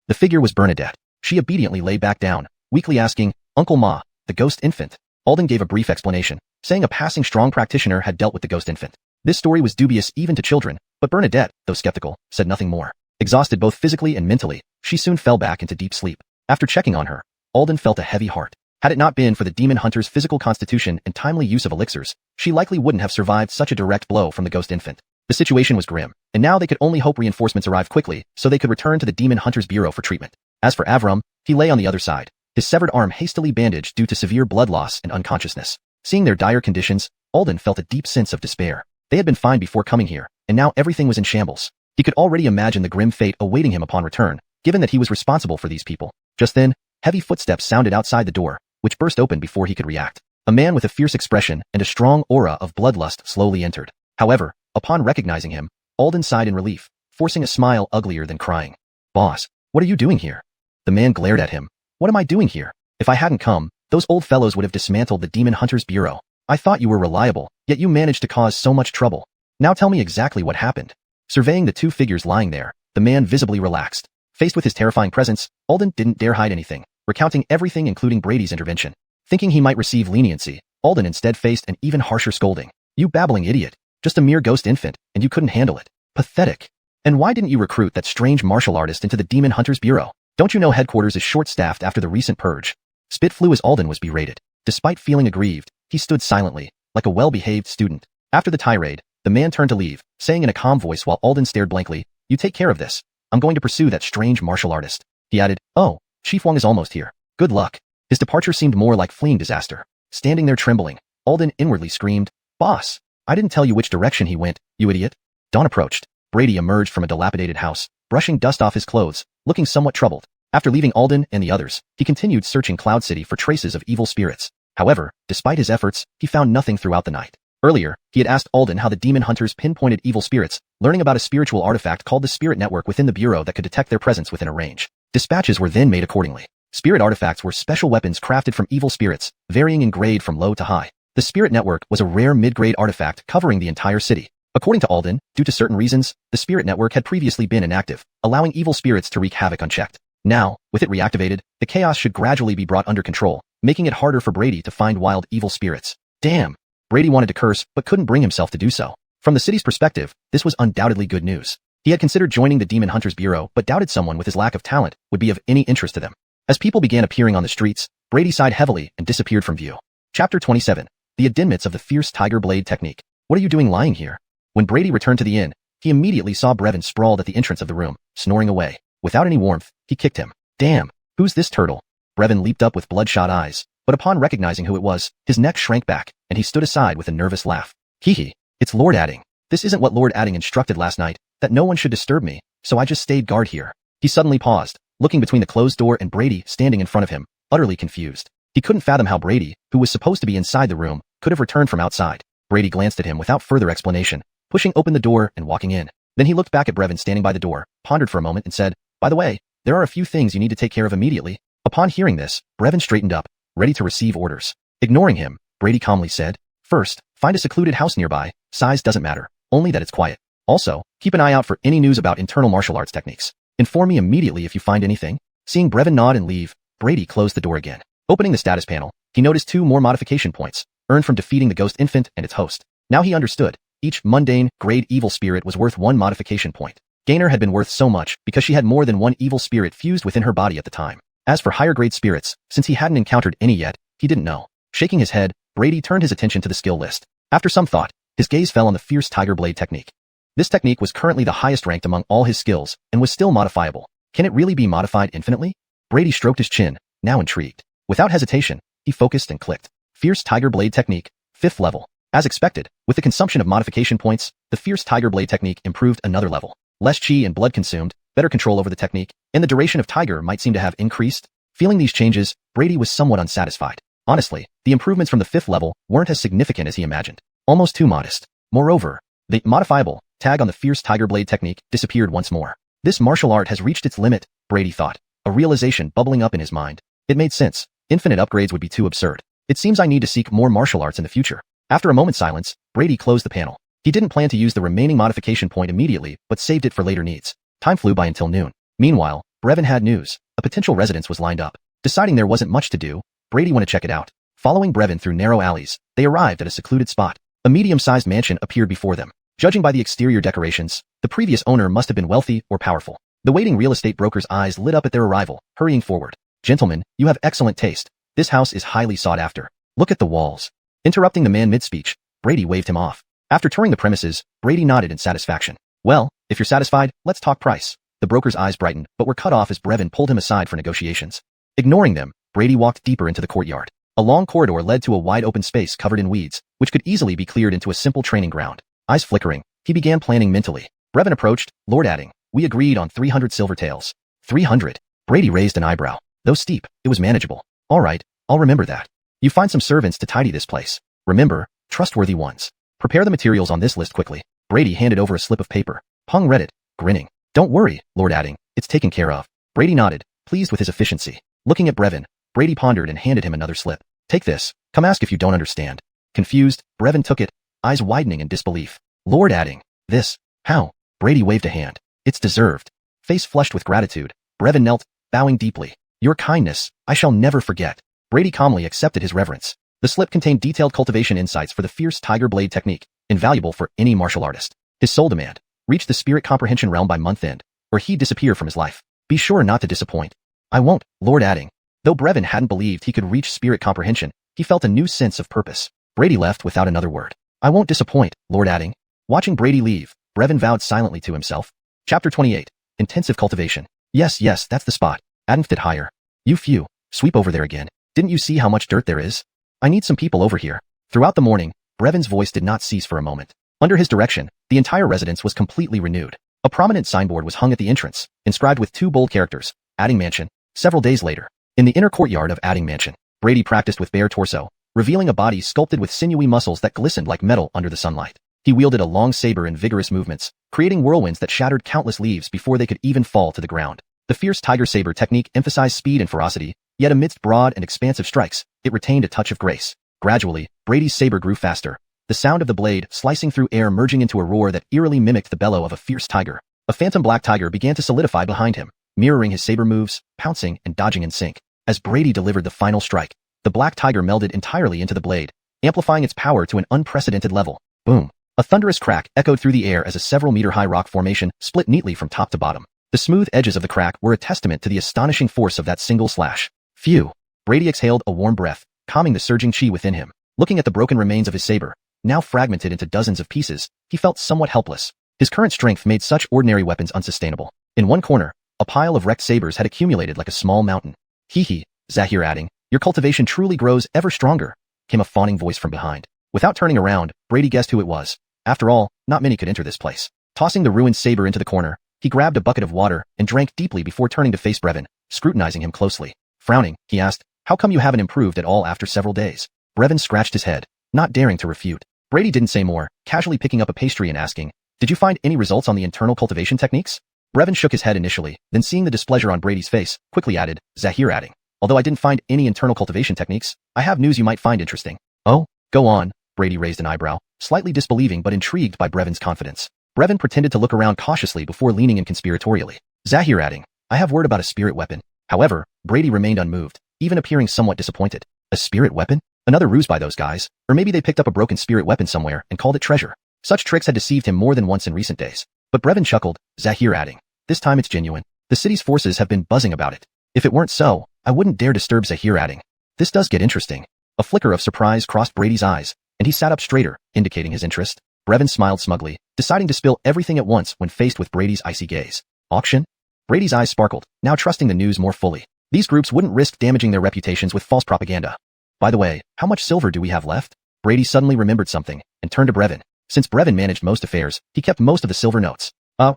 The figure was Bernadette. She obediently lay back down, weakly asking, Uncle Ma, the ghost infant. Alden gave a brief explanation, saying a passing strong practitioner had dealt with the ghost infant. This story was dubious even to children, but Bernadette, though skeptical, said nothing more. Exhausted both physically and mentally, she soon fell back into deep sleep. After checking on her, Alden felt a heavy heart. Had it not been for the demon hunter's physical constitution and timely use of elixirs, she likely wouldn't have survived such a direct blow from the ghost infant. The situation was grim, and now they could only hope reinforcements arrived quickly so they could return to the demon hunter's bureau for treatment. As for Avram, he lay on the other side, his severed arm hastily bandaged due to severe blood loss and unconsciousness. Seeing their dire conditions, Alden felt a deep sense of despair. They had been fine before coming here, and now everything was in shambles. He could already imagine the grim fate awaiting him upon return, given that he was responsible for these people. Just then, heavy footsteps sounded outside the door, which burst open before he could react. A man with a fierce expression and a strong aura of bloodlust slowly entered. However, upon recognizing him, Alden sighed in relief, forcing a smile uglier than crying. Boss, what are you doing here? The man glared at him. What am I doing here? If I hadn't come, those old fellows would have dismantled the demon hunter's bureau. I thought you were reliable, yet you managed to cause so much trouble. Now tell me exactly what happened. Surveying the two figures lying there, the man visibly relaxed. Faced with his terrifying presence, Alden didn't dare hide anything, recounting everything including Brady's intervention. Thinking he might receive leniency, Alden instead faced an even harsher scolding. You babbling idiot. Just a mere ghost infant, and you couldn't handle it. Pathetic. And why didn't you recruit that strange martial artist into the demon hunter's bureau? Don't you know headquarters is short-staffed after the recent purge? Spit flew as Alden was berated. Despite feeling aggrieved, he stood silently, like a well-behaved student. After the tirade, the man turned to leave, saying in a calm voice while Alden stared blankly, You take care of this. I'm going to pursue that strange martial artist. He added, Oh, Chief Wang is almost here. Good luck. His departure seemed more like fleeing disaster. Standing there trembling, Alden inwardly screamed, Boss, I didn't tell you which direction he went, you idiot. Dawn approached. Brady emerged from a dilapidated house, brushing dust off his clothes, looking somewhat troubled. After leaving Alden and the others, he continued searching Cloud City for traces of evil spirits. However, despite his efforts, he found nothing throughout the night. Earlier, he had asked Alden how the demon hunters pinpointed evil spirits, learning about a spiritual artifact called the Spirit Network within the Bureau that could detect their presence within a range. Dispatches were then made accordingly. Spirit artifacts were special weapons crafted from evil spirits, varying in grade from low to high. The Spirit Network was a rare mid-grade artifact covering the entire city. According to Alden, due to certain reasons, the Spirit Network had previously been inactive, allowing evil spirits to wreak havoc unchecked. Now, with it reactivated, the chaos should gradually be brought under control, making it harder for Brady to find wild evil spirits. Damn! Brady wanted to curse, but couldn't bring himself to do so. From the city's perspective, this was undoubtedly good news. He had considered joining the Demon Hunters Bureau, but doubted someone with his lack of talent would be of any interest to them. As people began appearing on the streets, Brady sighed heavily and disappeared from view. Chapter 27. The Adinmits of the Fierce Tiger Blade Technique. What are you doing lying here? When Brady returned to the inn, he immediately saw Brevin sprawled at the entrance of the room, snoring away. Without any warmth, he kicked him. Damn! Who's this turtle? Brevin leaped up with bloodshot eyes, but upon recognizing who it was, his neck shrank back, and he stood aside with a nervous laugh. Hee, it's Lord Adding. This isn't what Lord Adding instructed last night, that no one should disturb me, so I just stayed guard here. He suddenly paused, looking between the closed door and Brady standing in front of him, utterly confused. He couldn't fathom how Brady, who was supposed to be inside the room, could have returned from outside. Brady glanced at him without further explanation, pushing open the door and walking in. Then he looked back at Brevin standing by the door, pondered for a moment and said, "By the way, there are a few things you need to take care of immediately." Upon hearing this, Brevin straightened up, ready to receive orders. Ignoring him, Brady calmly said, "First, find a secluded house nearby. Size doesn't matter, only that it's quiet. Also, keep an eye out for any news about internal martial arts techniques. Inform me immediately if you find anything." Seeing Brevin nod and leave, Brady closed the door again. Opening the status panel, he noticed 2 more modification points, earned from defeating the ghost infant and its host. Now he understood. Each mundane, grade evil spirit was worth 1 modification point. Gainer had been worth so much because she had more than 1 evil spirit fused within her body at the time. As for higher grade spirits, since he hadn't encountered any yet, he didn't know. Shaking his head, Brady turned his attention to the skill list. After some thought, his gaze fell on the Fierce Tiger Blade technique. This technique was currently the highest ranked among all his skills, and was still modifiable. Can it really be modified infinitely? Brady stroked his chin, now intrigued. Without hesitation, he focused and clicked. Fierce Tiger Blade Technique, 5th level. As expected, with the consumption of modification points, the Fierce Tiger Blade Technique improved another level. Less chi and blood consumed, better control over the technique, and the duration of Tiger might seem to have increased. Feeling these changes, Brady was somewhat unsatisfied. Honestly, the improvements from the 5th level weren't as significant as he imagined. Almost too modest. Moreover, the modifiable tag on the Fierce Tiger Blade Technique disappeared once more. This martial art has reached its limit, Brady thought, a realization bubbling up in his mind. It made sense. Infinite upgrades would be too absurd. It seems I need to seek more martial arts in the future. After a moment's silence, Brady closed the panel. He didn't plan to use the remaining modification point immediately, but saved it for later needs. Time flew by until noon. Meanwhile, Brevin had news. A potential residence was lined up. Deciding there wasn't much to do, Brady went to check it out. Following Brevin through narrow alleys, they arrived at a secluded spot. A medium-sized mansion appeared before them. Judging by the exterior decorations, the previous owner must have been wealthy or powerful. The waiting real estate broker's eyes lit up at their arrival, hurrying forward. "Gentlemen, you have excellent taste. This house is highly sought after. Look at the walls." Interrupting the man mid-speech, Brady waved him off. After touring the premises, Brady nodded in satisfaction. "Well, if you're satisfied, let's talk price." The broker's eyes brightened, but were cut off as Brevin pulled him aside for negotiations. Ignoring them, Brady walked deeper into the courtyard. A long corridor led to a wide open space covered in weeds, which could easily be cleared into a simple training ground. Eyes flickering, he began planning mentally. Brevin approached, "Lord Adding, we agreed on 300 silver taels." 300? Brady raised an eyebrow. Though steep, it was manageable. "All right, I'll remember that. You find some servants to tidy this place. Remember, trustworthy ones. Prepare the materials on this list quickly." Brady handed over a slip of paper. Peng read it, grinning. "Don't worry, Lord Adding, it's taken care of." Brady nodded, pleased with his efficiency. Looking at Brevin, Brady pondered and handed him another slip. "Take this. Come ask if you don't understand." Confused, Brevin took it, eyes widening in disbelief. "Lord Adding, this, how?" Brady waved a hand. "It's deserved." Face flushed with gratitude, Brevin knelt, bowing deeply. "Your kindness, I shall never forget." Brady calmly accepted his reverence. The slip contained detailed cultivation insights for the Fierce Tiger Blade technique, invaluable for any martial artist. His sole demand: reach the spirit comprehension realm by month end, or he'd disappear from his life. "Be sure not to disappoint." "I won't, Lord Adding." Though Brevin hadn't believed he could reach spirit comprehension, he felt a new sense of purpose. Brady left without another word. "I won't disappoint, Lord Adding." Watching Brady leave, Brevin vowed silently to himself. Chapter 28. Intensive cultivation. Yes, that's the spot. Adnfed it higher. "You few, sweep over there again. Didn't you see how much dirt there is? I need some people over here." Throughout the morning, Brevin's voice did not cease for a moment. Under his direction, the entire residence was completely renewed. A prominent signboard was hung at the entrance, inscribed with 2 bold characters, "Adding Mansion." Several days later, in the inner courtyard of Adding Mansion, Brady practiced with bare torso, revealing a body sculpted with sinewy muscles that glistened like metal under the sunlight. He wielded a long saber in vigorous movements, creating whirlwinds that shattered countless leaves before they could even fall to the ground. The Fierce Tiger Saber technique emphasized speed and ferocity, yet amidst broad and expansive strikes, it retained a touch of grace. Gradually, Brady's saber grew faster, the sound of the blade slicing through air merging into a roar that eerily mimicked the bellow of a fierce tiger. A phantom black tiger began to solidify behind him, mirroring his saber moves, pouncing and dodging in sync. As Brady delivered the final strike, the black tiger melded entirely into the blade, amplifying its power to an unprecedented level. Boom! A thunderous crack echoed through the air as a several-meter-high rock formation split neatly from top to bottom. The smooth edges of the crack were a testament to the astonishing force of that single slash. Phew! Brady exhaled a warm breath, calming the surging chi within him. Looking at the broken remains of his saber, now fragmented into dozens of pieces, he felt somewhat helpless. His current strength made such ordinary weapons unsustainable. In one corner, a pile of wrecked sabers had accumulated like a small mountain. Hee, Zahir adding, your cultivation truly grows ever stronger, came a fawning voice from behind. Without turning around, Brady guessed who it was. After all, not many could enter this place. Tossing the ruined saber into the corner, he grabbed a bucket of water and drank deeply before turning to face Brevin, scrutinizing him closely. Frowning, he asked, how come you haven't improved at all after several days? Brevin scratched his head, not daring to refute. Brady didn't say more, casually picking up a pastry and asking, did you find any results on the internal cultivation techniques? Brevin shook his head initially, then seeing the displeasure on Brady's face, quickly added, Zahir adding, although I didn't find any internal cultivation techniques, I have news you might find interesting. Oh, go on, Brady raised an eyebrow, slightly disbelieving but intrigued by Brevin's confidence. Brevin pretended to look around cautiously before leaning in conspiratorially. Zahir adding, I have word about a spirit weapon. However, Brady remained unmoved, even appearing somewhat disappointed. A spirit weapon? Another ruse by those guys, or maybe they picked up a broken spirit weapon somewhere and called it treasure. Such tricks had deceived him more than once in recent days. But Brevin chuckled, Zahir adding, this time it's genuine. The city's forces have been buzzing about it. If it weren't so, I wouldn't dare disturb. Zahir adding, this does get interesting. A flicker of surprise crossed Brady's eyes, and he sat up straighter, indicating his interest. Brevin smiled smugly, deciding to spill everything at once when faced with Brady's icy gaze. Auction? Brady's eyes sparkled, now trusting the news more fully. These groups wouldn't risk damaging their reputations with false propaganda. By the way, how much silver do we have left? Brady suddenly remembered something, and turned to Brevin. Since Brevin managed most affairs, he kept most of the silver notes.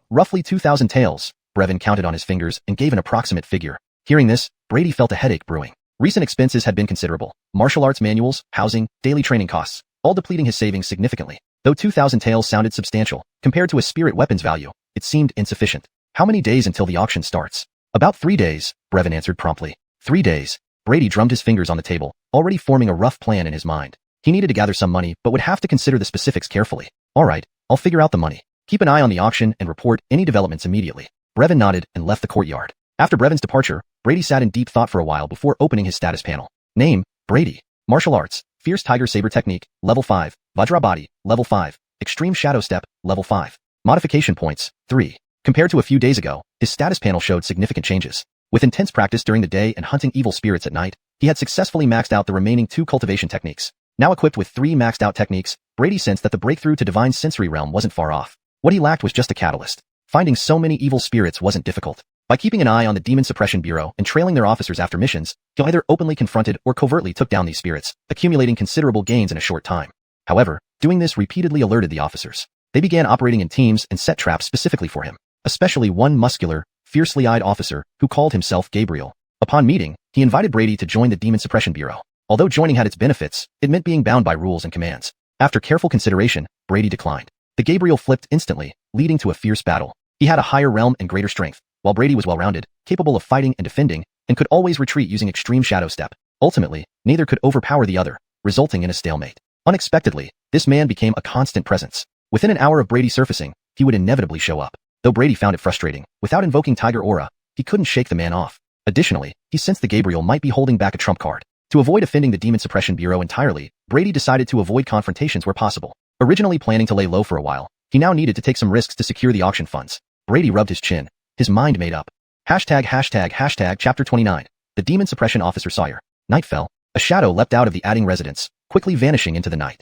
Roughly 2,000 taels. Brevin counted on his fingers and gave an approximate figure. Hearing this, Brady felt a headache brewing. Recent expenses had been considerable. Martial arts manuals, housing, daily training costs, all depleting his savings significantly. Though 2,000 taels sounded substantial, compared to a spirit weapon's value, it seemed insufficient. How many days until the auction starts? About 3 days, Brevin answered promptly. 3 days. Brady drummed his fingers on the table, already forming a rough plan in his mind. He needed to gather some money, but would have to consider the specifics carefully. All right, I'll figure out the money. Keep an eye on the auction and report any developments immediately. Brevin nodded and left the courtyard. After Brevin's departure, Brady sat in deep thought for a while before opening his status panel. Name, Brady. Martial arts, Fierce Tiger Saber Technique, Level 5. Vajra Body, Level 5. Extreme Shadow Step, Level 5. Modification points, 3. Compared to a few days ago, his status panel showed significant changes. With intense practice during the day and hunting evil spirits at night, he had successfully maxed out the remaining 2 cultivation techniques. Now equipped with 3 maxed out techniques, Brady sensed that the breakthrough to Divine Sensory Realm wasn't far off. What he lacked was just a catalyst. Finding so many evil spirits wasn't difficult. By keeping an eye on the Demon Suppression Bureau and trailing their officers after missions, he either openly confronted or covertly took down these spirits, accumulating considerable gains in a short time. However, doing this repeatedly alerted the officers. They began operating in teams and set traps specifically for him, especially one muscular, fiercely eyed officer who called himself Gabriel. Upon meeting, he invited Brady to join the Demon Suppression Bureau. Although joining had its benefits, it meant being bound by rules and commands. After careful consideration, Brady declined. The Gabriel flipped instantly, leading to a fierce battle. He had a higher realm and greater strength, while Brady was well-rounded, capable of fighting and defending, and could always retreat using extreme shadow step. Ultimately, neither could overpower the other, resulting in a stalemate. Unexpectedly, this man became a constant presence. Within an hour of Brady surfacing, he would inevitably show up. Though Brady found it frustrating, without invoking Tiger Aura, he couldn't shake the man off. Additionally, he sensed the Gabriel might be holding back a trump card. To avoid offending the Demon Suppression Bureau entirely, Brady decided to avoid confrontations where possible. Originally planning to lay low for a while, he now needed to take some risks to secure the auction funds. Brady rubbed his chin, his mind made up. Chapter 29. The Demon Suppression Officer Sire. Night fell. A shadow leapt out of the adding residence, quickly vanishing into the night.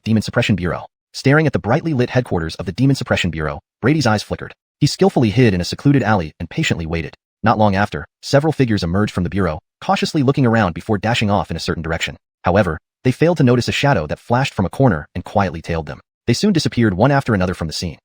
Demon Suppression Bureau. Staring at the brightly lit headquarters of the Demon Suppression Bureau, Brady's eyes flickered. He skillfully hid in a secluded alley and patiently waited. Not long after, several figures emerged from the bureau, cautiously looking around before dashing off in a certain direction. However, they failed to notice a shadow that flashed from a corner and quietly tailed them. They soon disappeared one after another from the scene.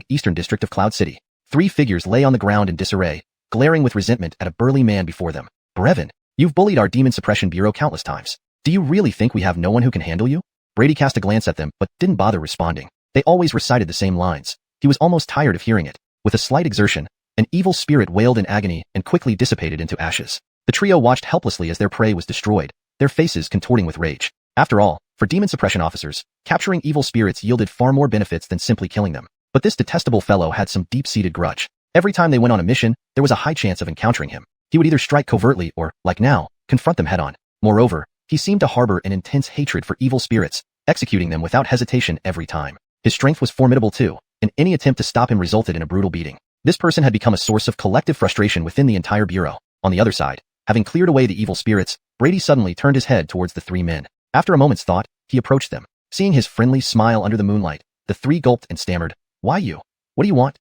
Eastern District of Cloud City. 3 figures lay on the ground in disarray, glaring with resentment at a burly man before them. Brevin, you've bullied our Demon Suppression Bureau countless times. Do you really think we have no one who can handle you? Brady cast a glance at them but didn't bother responding. They always recited the same lines. He was almost tired of hearing it. With a slight exertion, an evil spirit wailed in agony and quickly dissipated into ashes. The trio watched helplessly as their prey was destroyed, their faces contorting with rage. After all, for demon suppression officers, capturing evil spirits yielded far more benefits than simply killing them. But this detestable fellow had some deep-seated grudge. Every time they went on a mission, there was a high chance of encountering him. He would either strike covertly or, like now, confront them head-on. Moreover, he seemed to harbor an intense hatred for evil spirits, executing them without hesitation every time. His strength was formidable too, and any attempt to stop him resulted in a brutal beating. This person had become a source of collective frustration within the entire bureau. On the other side, having cleared away the evil spirits, Brady suddenly turned his head towards the three men. After a moment's thought, he approached them. Seeing his friendly smile under the moonlight, the three gulped and stammered, "Why you? What do you want?"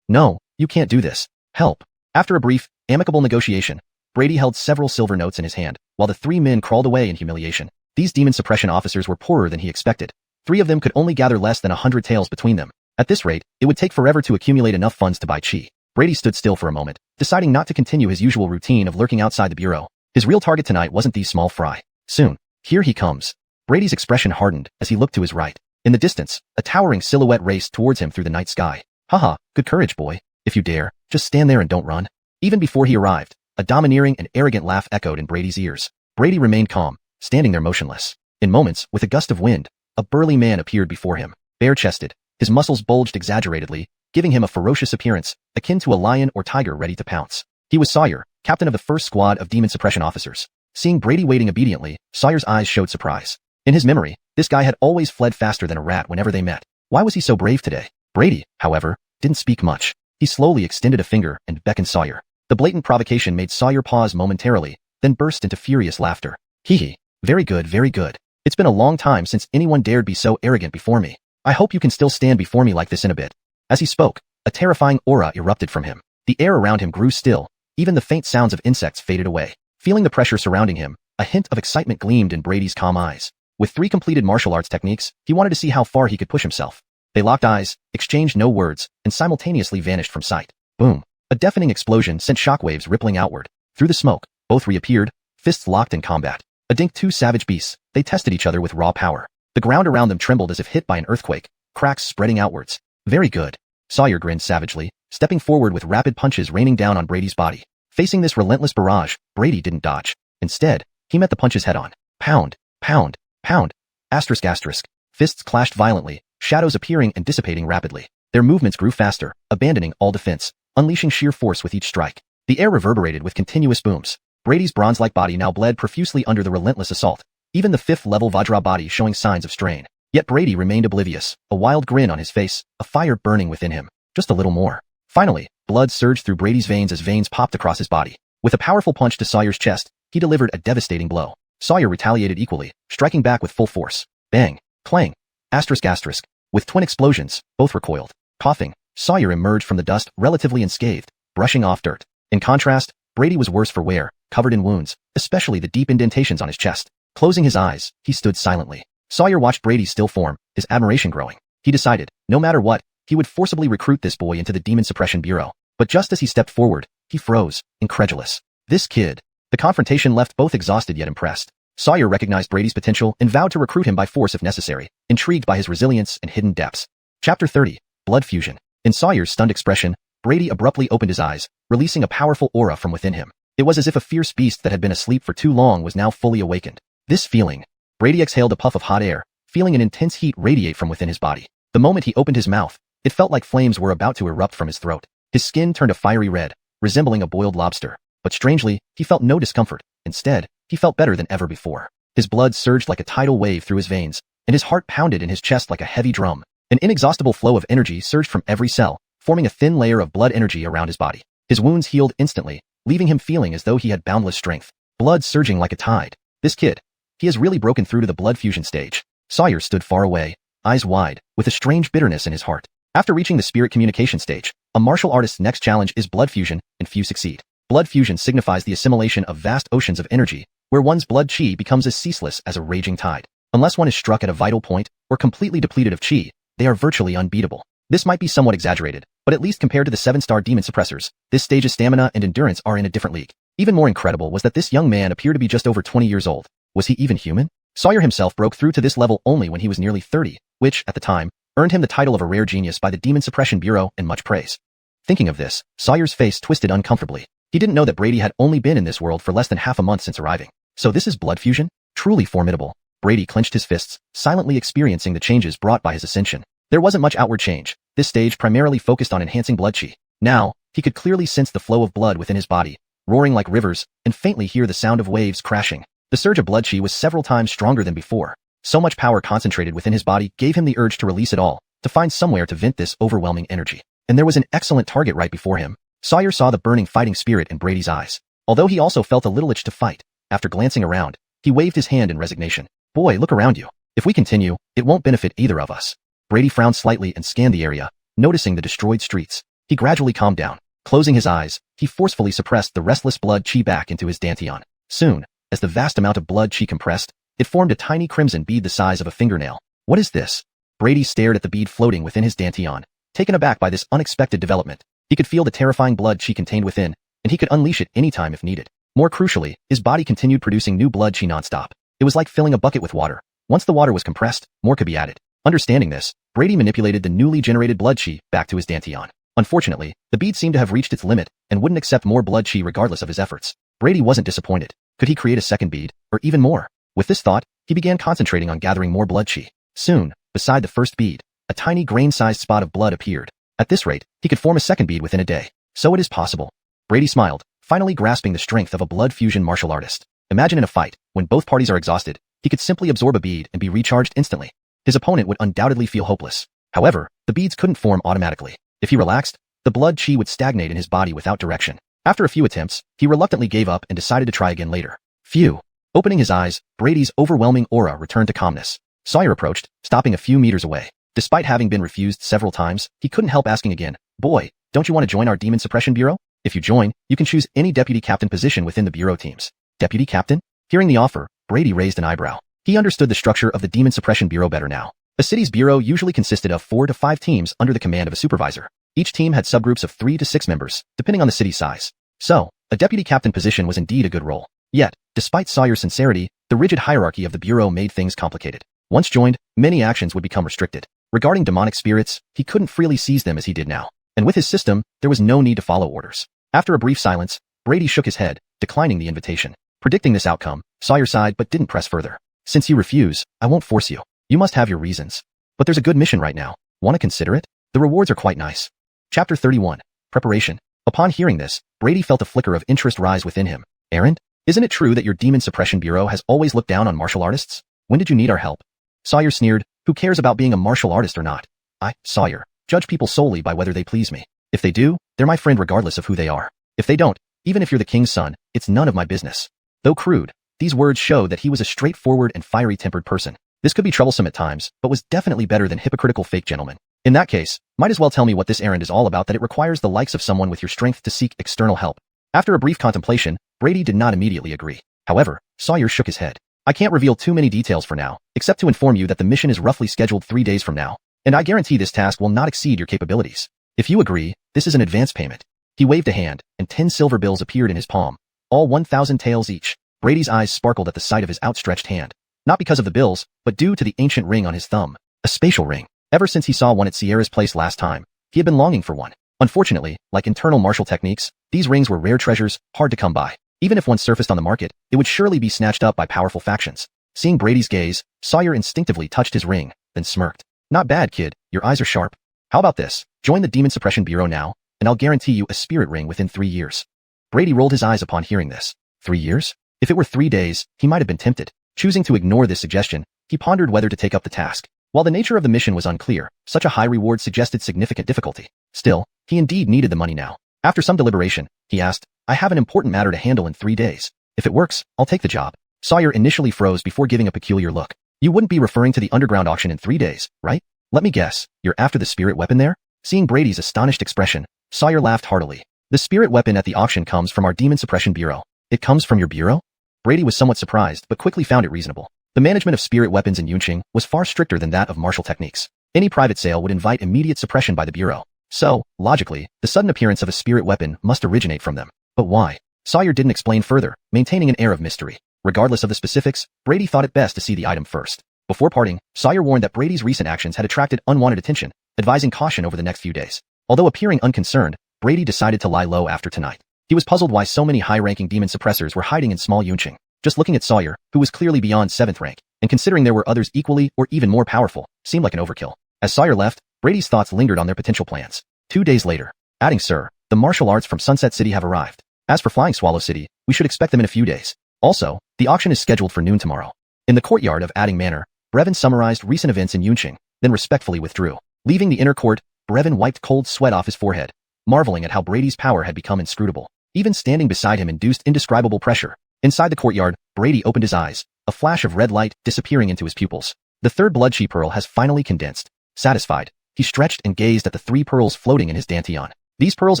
No, you can't do this. Help." After a brief, amicable negotiation, Brady held several silver notes in his hand, while the three men crawled away in humiliation. These demon suppression officers were poorer than he expected. 3 of them could only gather less than 100 taels between them. At this rate, it would take forever to accumulate enough funds to buy chi. Brady stood still for a moment, deciding not to continue his usual routine of lurking outside the bureau. His real target tonight wasn't these small fry. Soon, here he comes. Brady's expression hardened as he looked to his right. In the distance, a towering silhouette raced towards him through the night sky. "Haha, good courage, boy. If you dare, just stand there and don't run." Even before he arrived, a domineering and arrogant laugh echoed in Brady's ears. Brady remained calm, standing there motionless. In moments, with a gust of wind, a burly man appeared before him. Bare-chested, his muscles bulged exaggeratedly, giving him a ferocious appearance, akin to a lion or tiger ready to pounce. He was Sawyer, captain of the first squad of demon suppression officers. Seeing Brady waiting obediently, Sawyer's eyes showed surprise. In his memory, this guy had always fled faster than a rat whenever they met. Why was he so brave today? Brady, however, didn't speak much. He slowly extended a finger and beckoned Sawyer. The blatant provocation made Sawyer pause momentarily, then burst into furious laughter. Hee. Very good, very good. It's been a long time since anyone dared be so arrogant before me. I hope you can still stand before me like this in a bit. As he spoke, a terrifying aura erupted from him. The air around him grew still, even the faint sounds of insects faded away. Feeling the pressure surrounding him, a hint of excitement gleamed in Brady's calm eyes. With 3 completed martial arts techniques, he wanted to see how far he could push himself. They locked eyes, exchanged no words, and simultaneously vanished from sight. Boom. A deafening explosion sent shockwaves rippling outward. Through the smoke, both reappeared, fists locked in combat. A dink 2 savage beasts, they tested each other with raw power. The ground around them trembled as if hit by an earthquake, cracks spreading outwards. Very good. Sawyer grinned savagely, stepping forward with rapid punches raining down on Brady's body. Facing this relentless barrage, Brady didn't dodge. Instead, he met the punches head-on. Pound, pound, pound. Asterisk asterisk. Fists clashed violently, shadows appearing and dissipating rapidly. Their movements grew faster, abandoning all defense, unleashing sheer force with each strike. The air reverberated with continuous booms. Brady's bronze-like body now bled profusely under the relentless assault, even the 5th-level Vajra body showing signs of strain. Yet Brady remained oblivious, a wild grin on his face, a fire burning within him. Just a little more. Finally, blood surged through Brady's veins as veins popped across his body. With a powerful punch to Sawyer's chest, he delivered a devastating blow. Sawyer retaliated equally, striking back with full force. Bang, clang, asterisk asterisk. With twin explosions, both recoiled. Coughing, Sawyer emerged from the dust relatively unscathed, brushing off dirt. In contrast, Brady was worse for wear, covered in wounds, especially the deep indentations on his chest. Closing his eyes, he stood silently. Sawyer watched Brady's still form, his admiration growing. He decided, no matter what, he would forcibly recruit this boy into the Demon Suppression Bureau. But just as he stepped forward, he froze, incredulous. This kid. The confrontation left both exhausted yet impressed. Sawyer recognized Brady's potential and vowed to recruit him by force if necessary, intrigued by his resilience and hidden depths. Chapter 30. Blood Fusion. In Sawyer's stunned expression, Brady abruptly opened his eyes, releasing a powerful aura from within him. It was as if a fierce beast that had been asleep for too long was now fully awakened. This feeling. Brady exhaled a puff of hot air, feeling an intense heat radiate from within his body. The moment he opened his mouth, it felt like flames were about to erupt from his throat. His skin turned a fiery red, resembling a boiled lobster. But strangely, he felt no discomfort. Instead, he felt better than ever before. His blood surged like a tidal wave through his veins, and his heart pounded in his chest like a heavy drum. An inexhaustible flow of energy surged from every cell, forming a thin layer of blood energy around his body. His wounds healed instantly, leaving him feeling as though he had boundless strength. Blood surging like a tide. This kid. He has really broken through to the blood fusion stage. Sawyer stood far away, eyes wide, with a strange bitterness in his heart. After reaching the spirit communication stage, a martial artist's next challenge is blood fusion, and few succeed. Blood fusion signifies the assimilation of vast oceans of energy, where one's blood chi becomes as ceaseless as a raging tide. Unless one is struck at a vital point, or completely depleted of chi, they are virtually unbeatable. This might be somewhat exaggerated, but at least compared to the 7-star demon suppressors, this stage's stamina and endurance are in a different league. Even more incredible was that this young man appeared to be just over 20 years old. Was he even human? Sawyer himself broke through to this level only when he was nearly 30, which, at the time, earned him the title of a rare genius by the Demon Suppression Bureau and much praise. Thinking of this, Sawyer's face twisted uncomfortably. He didn't know that Brady had only been in this world for less than half a month since arriving. So this is blood fusion? Truly formidable. Brady clenched his fists, silently experiencing the changes brought by his ascension. There wasn't much outward change. This stage primarily focused on enhancing blood chi. Now, he could clearly sense the flow of blood within his body, roaring like rivers, and faintly hear the sound of waves crashing. The surge of blood chi was several times stronger than before. So much power concentrated within his body gave him the urge to release it all, to find somewhere to vent this overwhelming energy. And there was an excellent target right before him. Sawyer saw the burning fighting spirit in Brady's eyes. Although he also felt a little itch to fight, after glancing around, he waved his hand in resignation. Boy, look around you. If we continue, it won't benefit either of us. Brady frowned slightly and scanned the area, noticing the destroyed streets. He gradually calmed down. Closing his eyes, he forcefully suppressed the restless blood chi back into his dantian. Soon, as the vast amount of blood chi compressed, it formed a tiny crimson bead the size of a fingernail. What is this? Brady stared at the bead floating within his dantian, taken aback by this unexpected development. He could feel the terrifying blood chi contained within, and he could unleash it anytime if needed. More crucially, his body continued producing new blood chi nonstop. It was like filling a bucket with water. Once the water was compressed, more could be added. Understanding this, Brady manipulated the newly generated blood chi back to his dantian. Unfortunately, the bead seemed to have reached its limit and wouldn't accept more blood chi regardless of his efforts. Brady wasn't disappointed. Could he create a second bead, or even more? With this thought, he began concentrating on gathering more blood chi. Soon, beside the first bead, a tiny grain-sized spot of blood appeared. At this rate, he could form a second bead within a day. So it is possible. Brady smiled, finally grasping the strength of a blood fusion martial artist. Imagine in a fight, when both parties are exhausted, he could simply absorb a bead and be recharged instantly. His opponent would undoubtedly feel hopeless. However, the beads couldn't form automatically. If he relaxed, the blood chi would stagnate in his body without direction. After a few attempts, he reluctantly gave up and decided to try again later. Phew. Opening his eyes, Brady's overwhelming aura returned to calmness. Sawyer approached, stopping a few meters away. Despite having been refused several times, he couldn't help asking again, "Boy, don't you want to join our Demon Suppression Bureau? If you join, you can choose any deputy captain position within the bureau teams." Deputy captain? Hearing the offer, Brady raised an eyebrow. He understood the structure of the Demon Suppression Bureau better now. A city's bureau usually consisted of 4 to 5 teams under the command of a supervisor. Each team had subgroups of 3 to 6 members, depending on the city's size. So, a deputy captain position was indeed a good role. Yet, despite Sawyer's sincerity, the rigid hierarchy of the bureau made things complicated. Once joined, many actions would become restricted. Regarding demonic spirits, he couldn't freely seize them as he did now. And with his system, there was no need to follow orders. After a brief silence, Brady shook his head, declining the invitation. Predicting this outcome, Sawyer sighed but didn't press further. "Since you refuse, I won't force you. You must have your reasons. But there's a good mission right now. Want to consider it? The rewards are quite nice." Chapter 31. Preparation. Upon hearing this, Brady felt a flicker of interest rise within him. "Errand? Isn't it true that your Demon Suppression Bureau has always looked down on martial artists? When did you need our help?" Sawyer sneered. "Who cares about being a martial artist or not? I, Sawyer, judge people solely by whether they please me. If they do, they're my friend regardless of who they are. If they don't, even if you're the king's son, it's none of my business." Though crude, these words showed that he was a straightforward and fiery-tempered person. This could be troublesome at times, but was definitely better than hypocritical fake gentlemen. In that case, might as well tell me what this errand is all about, that it requires the likes of someone with your strength to seek external help. After a brief contemplation, Brady did not immediately agree. However, Sawyer shook his head. "I can't reveal too many details for now, except to inform you that the mission is roughly scheduled 3 days from now, and I guarantee this task will not exceed your capabilities. If you agree, this is an advance payment." He waved a hand, and 10 silver bills appeared in his palm, all 1,000 taels each. Brady's eyes sparkled at the sight of his outstretched hand. Not because of the bills, but due to the ancient ring on his thumb. A spatial ring. Ever since he saw one at Sierra's place last time, he had been longing for one. Unfortunately, like internal martial techniques, these rings were rare treasures, hard to come by. Even if one surfaced on the market, it would surely be snatched up by powerful factions. Seeing Brady's gaze, Sawyer instinctively touched his ring, then smirked. "Not bad, kid. Your eyes are sharp. How about this? Join the Demon Suppression Bureau now, and I'll guarantee you a spirit ring within 3 years. Brady rolled his eyes upon hearing this. 3 years? If it were 3 days, he might have been tempted. Choosing to ignore this suggestion, he pondered whether to take up the task. While the nature of the mission was unclear, such a high reward suggested significant difficulty. Still, he indeed needed the money now. After some deliberation, he asked, "I have an important matter to handle in 3 days. If it works, I'll take the job." Sawyer initially froze before giving a peculiar look. "You wouldn't be referring to the underground auction in 3 days, right? Let me guess, you're after the spirit weapon there?" Seeing Brady's astonished expression, Sawyer laughed heartily. "The spirit weapon at the auction comes from our Demon Suppression Bureau." "It comes from your bureau?" Brady was somewhat surprised, but quickly found it reasonable. The management of spirit weapons in Yunqing was far stricter than that of martial techniques. Any private sale would invite immediate suppression by the bureau. So, logically, the sudden appearance of a spirit weapon must originate from them. But why? Sawyer didn't explain further, maintaining an air of mystery. Regardless of the specifics, Brady thought it best to see the item first. Before parting, Sawyer warned that Brady's recent actions had attracted unwanted attention, advising caution over the next few days. Although appearing unconcerned, Brady decided to lie low after tonight. He was puzzled why so many high-ranking demon suppressors were hiding in small Yunqing. Just looking at Sawyer, who was clearly beyond 7th rank, and considering there were others equally or even more powerful, seemed like an overkill. As Sawyer left, Brady's thoughts lingered on their potential plans. 2 days later, adding Sir, The martial arts from Sunset City have arrived. As for Flying Swallow City, we should expect them in a few days. Also, the auction is scheduled for noon tomorrow. In the courtyard of Adding Manor, Brevin summarized recent events in Yunqing, then respectfully withdrew. Leaving the inner court, Brevin wiped cold sweat off his forehead, marveling at how Brady's power had become inscrutable. Even standing beside him induced indescribable pressure. Inside the courtyard, Brady opened his eyes, a flash of red light disappearing into his pupils. The third blood chi pearl has finally condensed. Satisfied, he stretched and gazed at the 3 pearls floating in his dantian. These pearls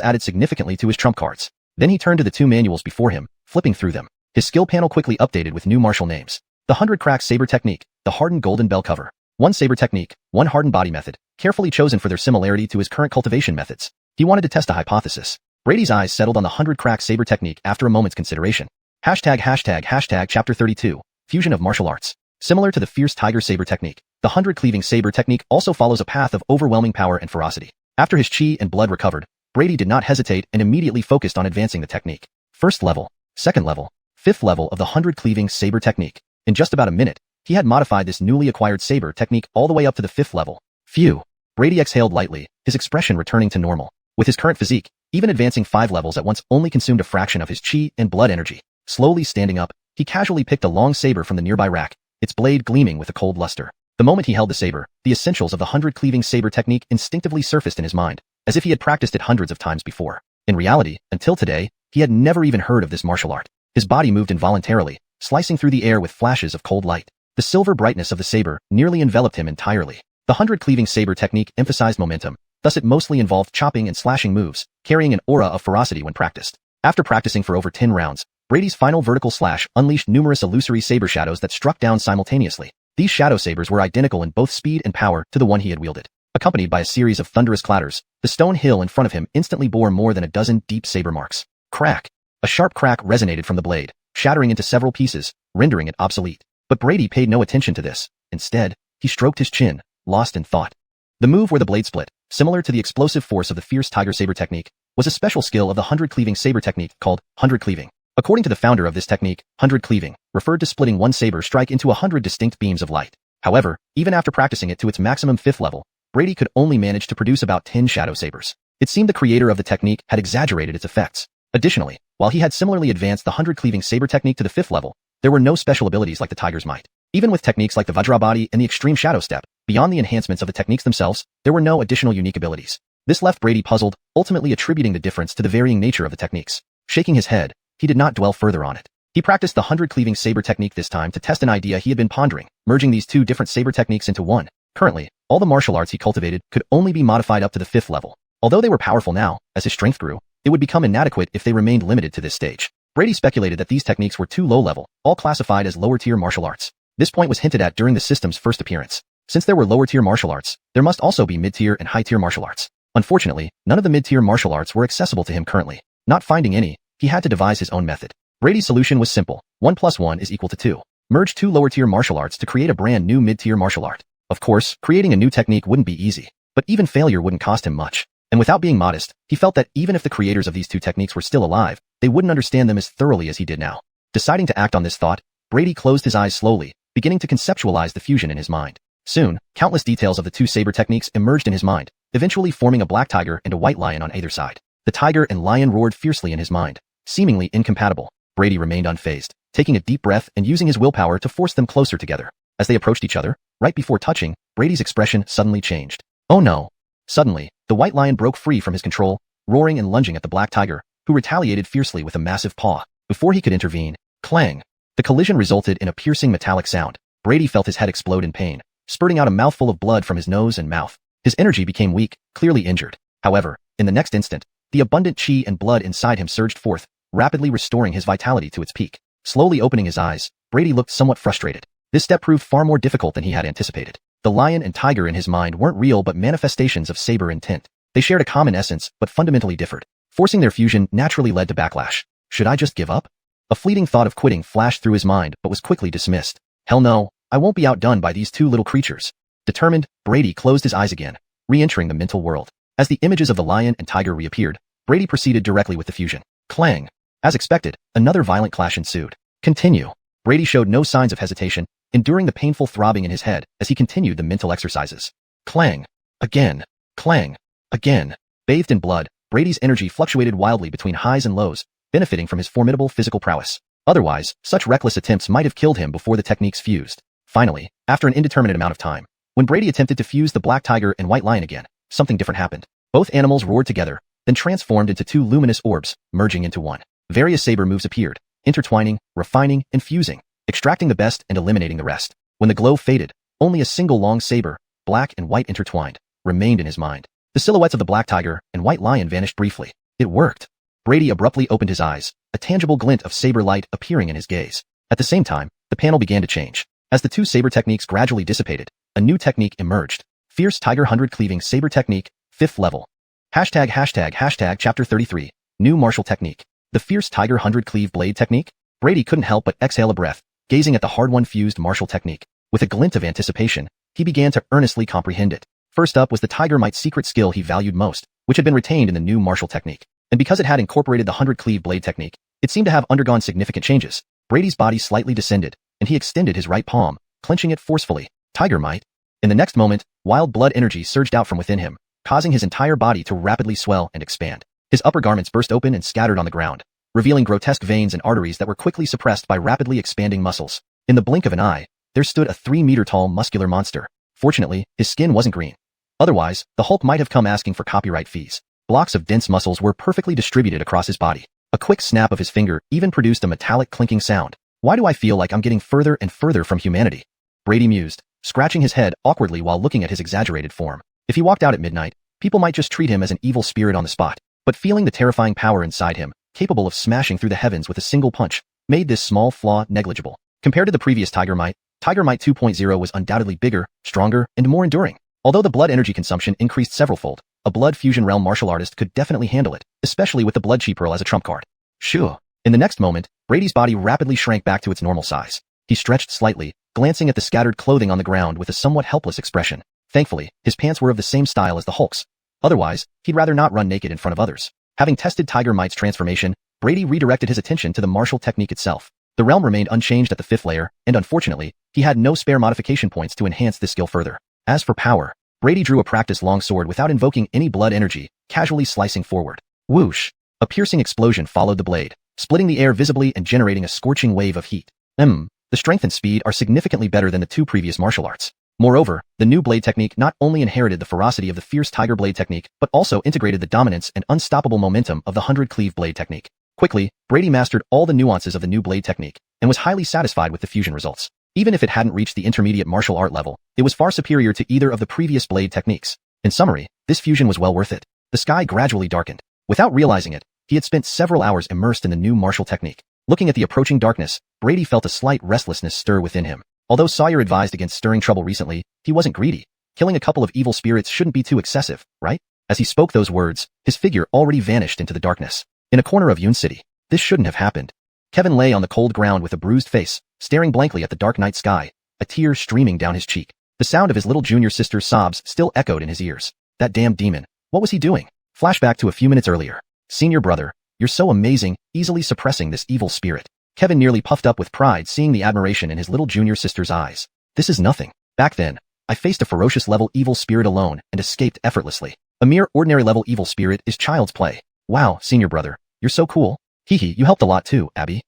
added significantly to his trump cards. Then he turned to the 2 manuals before him, flipping through them. His skill panel quickly updated with new martial names. The 100 Crack Saber Technique, the Hardened Golden Bell Cover. 1 Saber Technique, 1 Hardened Body Method, carefully chosen for their similarity to his current cultivation methods. He wanted to test a hypothesis. Brady's eyes settled on the 100 Crack Saber Technique after a moment's consideration. Chapter 32, Fusion of Martial Arts. Similar to the Fierce Tiger Saber Technique, the 100 Cleaving Saber Technique also follows a path of overwhelming power and ferocity. After his chi and blood recovered, Brady did not hesitate and immediately focused on advancing the technique. First level, second level, fifth level of the 100 Cleaving Saber Technique. In just about a minute, he had modified this newly acquired saber technique all the way up to the 5th level. Phew. Brady exhaled lightly, his expression returning to normal. With his current physique, even advancing 5 levels at once only consumed a fraction of his chi and blood energy. Slowly standing up, he casually picked a long saber from the nearby rack, its blade gleaming with a cold luster. The moment he held the saber, the essentials of the 100 Cleaving Saber Technique instinctively surfaced in his mind, as if he had practiced it hundreds of times before. In reality, until today, he had never even heard of this martial art. His body moved involuntarily, slicing through the air with flashes of cold light. The silver brightness of the saber nearly enveloped him entirely. The 100 Cleaving Saber Technique emphasized momentum, thus it mostly involved chopping and slashing moves, carrying an aura of ferocity when practiced. After practicing for over 10 rounds, Brady's final vertical slash unleashed numerous illusory saber shadows that struck down simultaneously. These shadow sabers were identical in both speed and power to the one he had wielded. Accompanied by a series of thunderous clatters, the stone hill in front of him instantly bore more than a dozen deep saber marks. Crack! A sharp crack resonated from the blade, shattering into several pieces, rendering it obsolete. But Brady paid no attention to this. Instead, he stroked his chin, lost in thought. The move where the blade split, similar to the explosive force of the Fierce Tiger Saber Technique, was a special skill of the 100 Cleaving Saber Technique called 100 Cleaving. According to the founder of this technique, 100 Cleaving referred to splitting one saber strike into 100 distinct beams of light. However, even after practicing it to its maximum 5th level, Brady could only manage to produce about 10 shadow sabers. It seemed the creator of the technique had exaggerated its effects. Additionally, while he had similarly advanced the 100 Cleaving Saber Technique to the 5th level, there were no special abilities like the tiger's might. Even with techniques like the Vajra Body and the Extreme Shadow Step, beyond the enhancements of the techniques themselves, there were no additional unique abilities. This left Brady puzzled, ultimately attributing the difference to the varying nature of the techniques. Shaking his head, he did not dwell further on it. He practiced the 100 Cleaving Saber Technique this time to test an idea he had been pondering, merging these 2 different saber techniques into one. Currently, all the martial arts he cultivated could only be modified up to the 5th level. Although they were powerful now, as his strength grew, it would become inadequate if they remained limited to this stage. Brady speculated that these techniques were too low level, all classified as lower tier martial arts. This point was hinted at during the system's first appearance. Since there were lower tier martial arts, there must also be mid-tier and high-tier martial arts. Unfortunately, none of the mid-tier martial arts were accessible to him currently. Not finding any, he had to devise his own method. Brady's solution was simple. 1 + 1 is equal to 2. Merge 2 lower tier martial arts to create a brand new mid-tier martial art. Of course, creating a new technique wouldn't be easy, but even failure wouldn't cost him much. And without being modest, he felt that even if the creators of these 2 techniques were still alive, they wouldn't understand them as thoroughly as he did now. Deciding to act on this thought, Brady closed his eyes slowly, beginning to conceptualize the fusion in his mind. Soon, countless details of the 2 saber techniques emerged in his mind, eventually forming a black tiger and a white lion on either side. The tiger and lion roared fiercely in his mind, seemingly incompatible. Brady remained unfazed, taking a deep breath and using his willpower to force them closer together. As they approached each other, right before touching, Brady's expression suddenly changed. Oh no! Suddenly, the white lion broke free from his control, roaring and lunging at the black tiger, who retaliated fiercely with a massive paw. Before he could intervene, clang! The collision resulted in a piercing metallic sound. Brady felt his head explode in pain, spurting out a mouthful of blood from his nose and mouth. His energy became weak, clearly injured. However, in the next instant, the abundant chi and blood inside him surged forth, rapidly restoring his vitality to its peak. Slowly opening his eyes, Brady looked somewhat frustrated. This step proved far more difficult than he had anticipated. The lion and tiger in his mind weren't real but manifestations of saber intent. They shared a common essence, but fundamentally differed. Forcing their fusion naturally led to backlash. Should I just give up? A fleeting thought of quitting flashed through his mind but was quickly dismissed. Hell no, I won't be outdone by these 2 little creatures. Determined, Brady closed his eyes again, re-entering the mental world. As the images of the lion and tiger reappeared, Brady proceeded directly with the fusion. Clang! As expected, another violent clash ensued. Continue. Brady showed no signs of hesitation, enduring the painful throbbing in his head as he continued the mental exercises. Clang! Again! Clang! Again! Bathed in blood, Brady's energy fluctuated wildly between highs and lows, benefiting from his formidable physical prowess. Otherwise, such reckless attempts might have killed him before the techniques fused. Finally, after an indeterminate amount of time, when Brady attempted to fuse the black tiger and white lion again, something different happened. Both animals roared together, then transformed into two luminous orbs, merging into one. Various saber moves appeared, intertwining, refining, and fusing, extracting the best and eliminating the rest. When the glow faded, only a single long saber, black and white intertwined, remained in his mind. The silhouettes of the black tiger and white lion vanished briefly. It worked. Brady abruptly opened his eyes, a tangible glint of saber light appearing in his gaze. At the same time, the panel began to change. As the two saber techniques gradually dissipated, a new technique emerged. Fierce Tiger 100 Cleaving Saber Technique, 5th level. ##### Chapter 33, New Martial Technique. The Fierce Tiger 100 Cleave Blade Technique? Brady couldn't help but exhale a breath, gazing at the hard-won fused martial technique. With a glint of anticipation, he began to earnestly comprehend it. First up was the Tiger Might's secret skill he valued most, which had been retained in the new martial technique. And because it had incorporated the 100 Cleave Blade Technique, it seemed to have undergone significant changes. Brady's body slightly descended, and he extended his right palm, clenching it forcefully. Tiger Might. In the next moment, wild blood energy surged out from within him, causing his entire body to rapidly swell and expand. His upper garments burst open and scattered on the ground, revealing grotesque veins and arteries that were quickly suppressed by rapidly expanding muscles. In the blink of an eye, there stood a 3-meter-tall muscular monster. Fortunately, his skin wasn't green. Otherwise, the Hulk might have come asking for copyright fees. Blocks of dense muscles were perfectly distributed across his body. A quick snap of his finger even produced a metallic clinking sound. Why do I feel like I'm getting further and further from humanity? Brady mused, scratching his head awkwardly while looking at his exaggerated form. If he walked out at midnight, people might just treat him as an evil spirit on the spot. But feeling the terrifying power inside him, capable of smashing through the heavens with a single punch, made this small flaw negligible. Compared to the previous Tiger Might 2.0 was undoubtedly bigger, stronger, and more enduring. Although the blood energy consumption increased several-fold, a blood fusion realm martial artist could definitely handle it, especially with the blood chi pearl as a trump card. Shoo. In the next moment, Brady's body rapidly shrank back to its normal size. He stretched slightly, glancing at the scattered clothing on the ground with a somewhat helpless expression. Thankfully, his pants were of the same style as the Hulk's. Otherwise, he'd rather not run naked in front of others. Having tested Tiger Might's transformation, Brady redirected his attention to the martial technique itself. The realm remained unchanged at the 5th layer, and unfortunately, he had no spare modification points to enhance this skill further. As for power, Brady drew a practiced long sword without invoking any blood energy, casually slicing forward. Whoosh! A piercing explosion followed the blade, splitting the air visibly and generating a scorching wave of heat. The strength and speed are significantly better than the two previous martial arts. Moreover, the new blade technique not only inherited the ferocity of the fierce tiger blade technique, but also integrated the dominance and unstoppable momentum of the 100 cleave blade technique. Quickly, Brady mastered all the nuances of the new blade technique, and was highly satisfied with the fusion results. Even if it hadn't reached the intermediate martial art level, it was far superior to either of the previous blade techniques. In summary, this fusion was well worth it. The sky gradually darkened. Without realizing it, he had spent several hours immersed in the new martial technique. Looking at the approaching darkness, Brady felt a slight restlessness stir within him. Although Sawyer advised against stirring trouble recently, he wasn't greedy. Killing a couple of evil spirits shouldn't be too excessive, right? As he spoke those words, his figure already vanished into the darkness. In a corner of Yun City, this shouldn't have happened. Kevin lay on the cold ground with a bruised face, staring blankly at the dark night sky, a tear streaming down his cheek. The sound of his little junior sister's sobs still echoed in his ears. That damn demon. What was he doing? Flashback to a few minutes earlier. Senior brother, you're so amazing, easily suppressing this evil spirit. Kevin nearly puffed up with pride seeing the admiration in his little junior sister's eyes. This is nothing. Back then, I faced a ferocious level evil spirit alone and escaped effortlessly. A mere ordinary level evil spirit is child's play. Wow, senior brother, you're so cool. Hehe, you helped a lot too, Abby.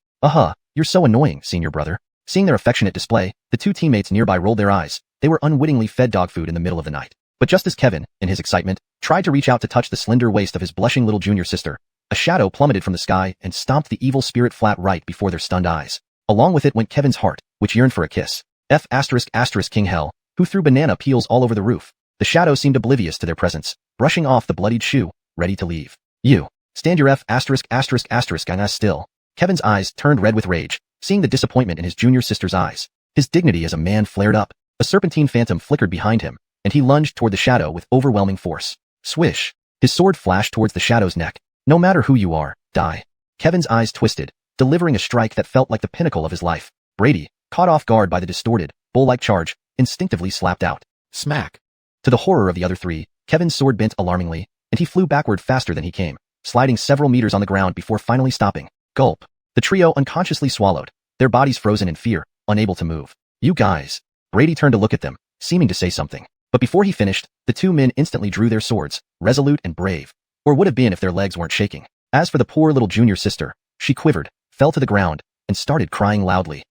You're so annoying, senior brother. Seeing their affectionate display, the two teammates nearby rolled their eyes. They were unwittingly fed dog food in the middle of the night. But just as Kevin, in his excitement, tried to reach out to touch the slender waist of his blushing little junior sister, a shadow plummeted from the sky and stomped the evil spirit flat right before their stunned eyes. Along with it went Kevin's heart, which yearned for a kiss. King Hell, who threw banana peels all over the roof. The shadow seemed oblivious to their presence, brushing off the bloodied shoe, ready to leave. You. Stand your still. Kevin's eyes turned red with rage, seeing the disappointment in his junior sister's eyes. His dignity as a man flared up. A serpentine phantom flickered behind him, and he lunged toward the shadow with overwhelming force. Swish! His sword flashed towards the shadow's neck. No matter who you are, die. Kevin's eyes twisted, delivering a strike that felt like the pinnacle of his life. Brady, caught off guard by the distorted, bull-like charge, instinctively slapped out. Smack! To the horror of the other three, Kevin's sword bent alarmingly, and he flew backward faster than he came, sliding several meters on the ground before finally stopping. Gulp. The trio unconsciously swallowed, their bodies frozen in fear, unable to move. You guys. Brady turned to look at them, seeming to say something. But before he finished, the two men instantly drew their swords, resolute and brave. or would have been if their legs weren't shaking. As for the poor little junior sister, she quivered, fell to the ground, and started crying loudly.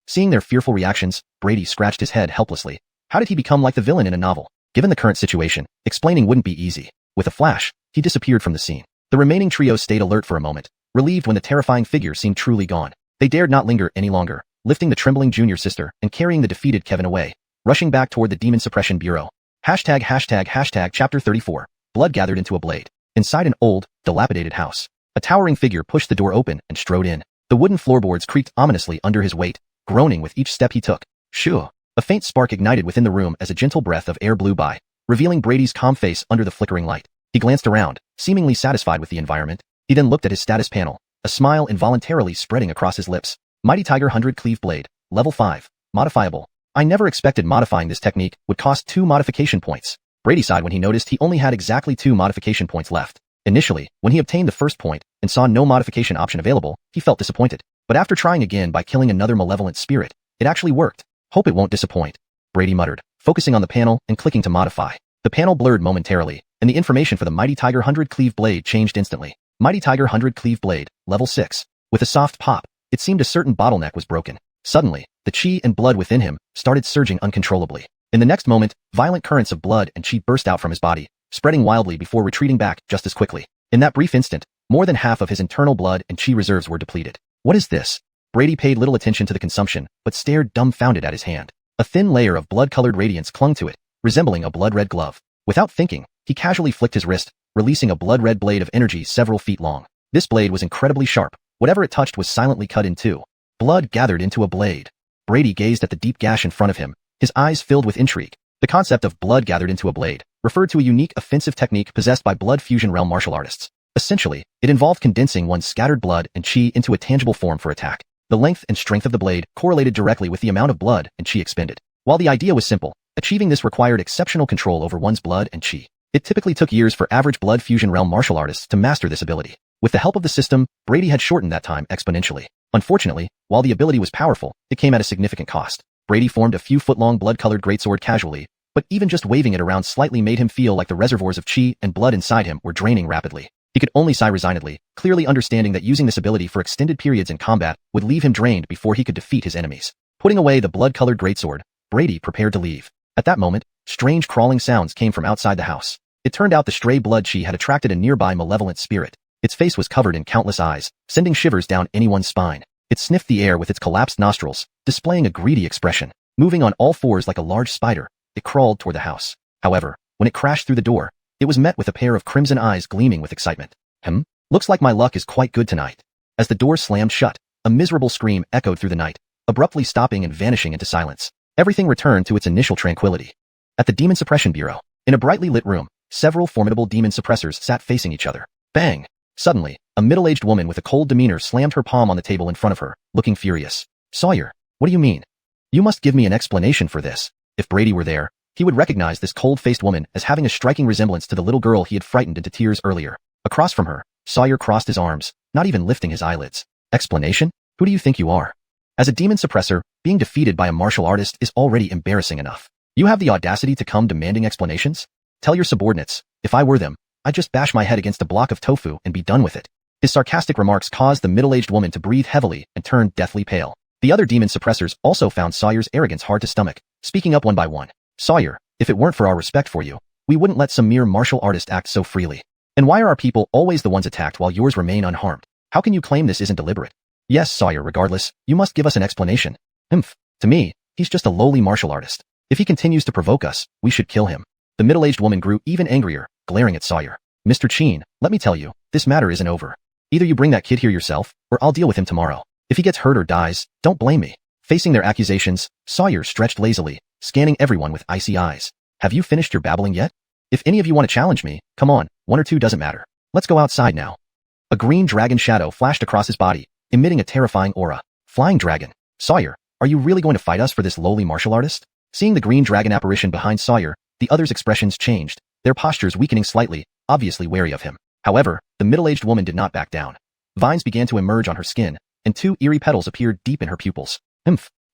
Seeing their fearful reactions, Brady scratched his head helplessly. How did he become like the villain in a novel? Given the current situation, explaining wouldn't be easy. With a flash, he disappeared from the scene. The remaining trio stayed alert for a moment, relieved when the terrifying figure seemed truly gone. They dared not linger any longer, lifting the trembling junior sister and carrying the defeated Kevin away, rushing back toward the Demon Suppression Bureau. Chapter 34. Blood gathered into a blade. Inside an old, dilapidated house, a towering figure pushed the door open and strode in. The wooden floorboards creaked ominously under his weight, groaning with each step he took. Shoo! A faint spark ignited within the room as a gentle breath of air blew by, revealing Brady's calm face under the flickering light. He glanced around, seemingly satisfied with the environment. He then looked at his status panel, a smile involuntarily spreading across his lips. Mighty Tiger 100 Cleave Blade, Level 5, Modifiable. I never expected modifying this technique would cost 2 modification points. Brady sighed when he noticed he only had exactly 2 modification points left. Initially, when he obtained the first point and saw no modification option available, he felt disappointed. But after trying again by killing another malevolent spirit, it actually worked. Hope it won't disappoint, Brady muttered, focusing on the panel and clicking to modify. The panel blurred momentarily, and the information for the Mighty Tiger 100 Cleave Blade changed instantly. Mighty Tiger 100 Cleave Blade, Level 6. With a soft pop, it seemed a certain bottleneck was broken. Suddenly, the chi and blood within him started surging uncontrollably. In the next moment, violent currents of blood and chi burst out from his body, spreading wildly before retreating back just as quickly. In that brief instant, more than half of his internal blood and chi reserves were depleted. What is this? Brady paid little attention to the consumption, but stared dumbfounded at his hand. A thin layer of blood-colored radiance clung to it, resembling a blood-red glove. Without thinking, he casually flicked his wrist, releasing a blood-red blade of energy several feet long. This blade was incredibly sharp. Whatever it touched was silently cut in two. Blood gathered into a blade. Brady gazed at the deep gash in front of him, his eyes filled with intrigue. The concept of blood gathered into a blade referred to a unique offensive technique possessed by blood fusion realm martial artists. Essentially, it involved condensing one's scattered blood and chi into a tangible form for attack. The length and strength of the blade correlated directly with the amount of blood and chi expended. While the idea was simple, achieving this required exceptional control over one's blood and chi. It typically took years for average blood fusion realm martial artists to master this ability. With the help of the system, Brady had shortened that time exponentially. Unfortunately, while the ability was powerful, it came at a significant cost. Brady formed a few foot-long blood-colored greatsword casually, but even just waving it around slightly made him feel like the reservoirs of chi and blood inside him were draining rapidly. He could only sigh resignedly, clearly understanding that using this ability for extended periods in combat would leave him drained before he could defeat his enemies. Putting away the blood-colored greatsword, Brady prepared to leave. At that moment, strange crawling sounds came from outside the house. It turned out the stray blood chi had attracted a nearby malevolent spirit. Its face was covered in countless eyes, sending shivers down anyone's spine. It sniffed the air with its collapsed nostrils, displaying a greedy expression. Moving on all fours like a large spider, it crawled toward the house. However, when it crashed through the door, it was met with a pair of crimson eyes gleaming with excitement. Looks like my luck is quite good tonight. As the door slammed shut, a miserable scream echoed through the night, abruptly stopping and vanishing into silence. Everything returned to its initial tranquility. At the Demon Suppression Bureau, in a brightly lit room, several formidable demon suppressors sat facing each other. Bang! Suddenly, a middle-aged woman with a cold demeanor slammed her palm on the table in front of her, looking furious. Sawyer, what do you mean? You must give me an explanation for this. If Brady were there, he would recognize this cold-faced woman as having a striking resemblance to the little girl he had frightened into tears earlier. Across from her, Sawyer crossed his arms, not even lifting his eyelids. Explanation? Who do you think you are? As a demon suppressor, being defeated by a martial artist is already embarrassing enough. You have the audacity to come demanding explanations? Tell your subordinates, if I were them, I'd just bash my head against a block of tofu and be done with it. His sarcastic remarks caused the middle-aged woman to breathe heavily and turn deathly pale. The other demon suppressors also found Sawyer's arrogance hard to stomach, speaking up one by one. Sawyer, if it weren't for our respect for you, we wouldn't let some mere martial artist act so freely. And why are our people always the ones attacked while yours remain unharmed? How can you claim this isn't deliberate? Yes, Sawyer, regardless, you must give us an explanation. To me, he's just a lowly martial artist. If he continues to provoke us, we should kill him. The middle-aged woman grew even angrier, glaring at Sawyer. Mr. Cheen, let me tell you, this matter isn't over. Either you bring that kid here yourself, or I'll deal with him tomorrow. If he gets hurt or dies, don't blame me. Facing their accusations, Sawyer stretched lazily, scanning everyone with icy eyes. Have you finished your babbling yet? If any of you want to challenge me, come on, 1 or 2 doesn't matter. Let's go outside now. A green dragon shadow flashed across his body, emitting a terrifying aura. Flying dragon. Sawyer, are you really going to fight us for this lowly martial artist? Seeing the green dragon apparition behind Sawyer, the others' expressions changed, their postures weakening slightly, obviously wary of him. However, the middle-aged woman did not back down. Vines began to emerge on her skin, and 2 eerie petals appeared deep in her pupils.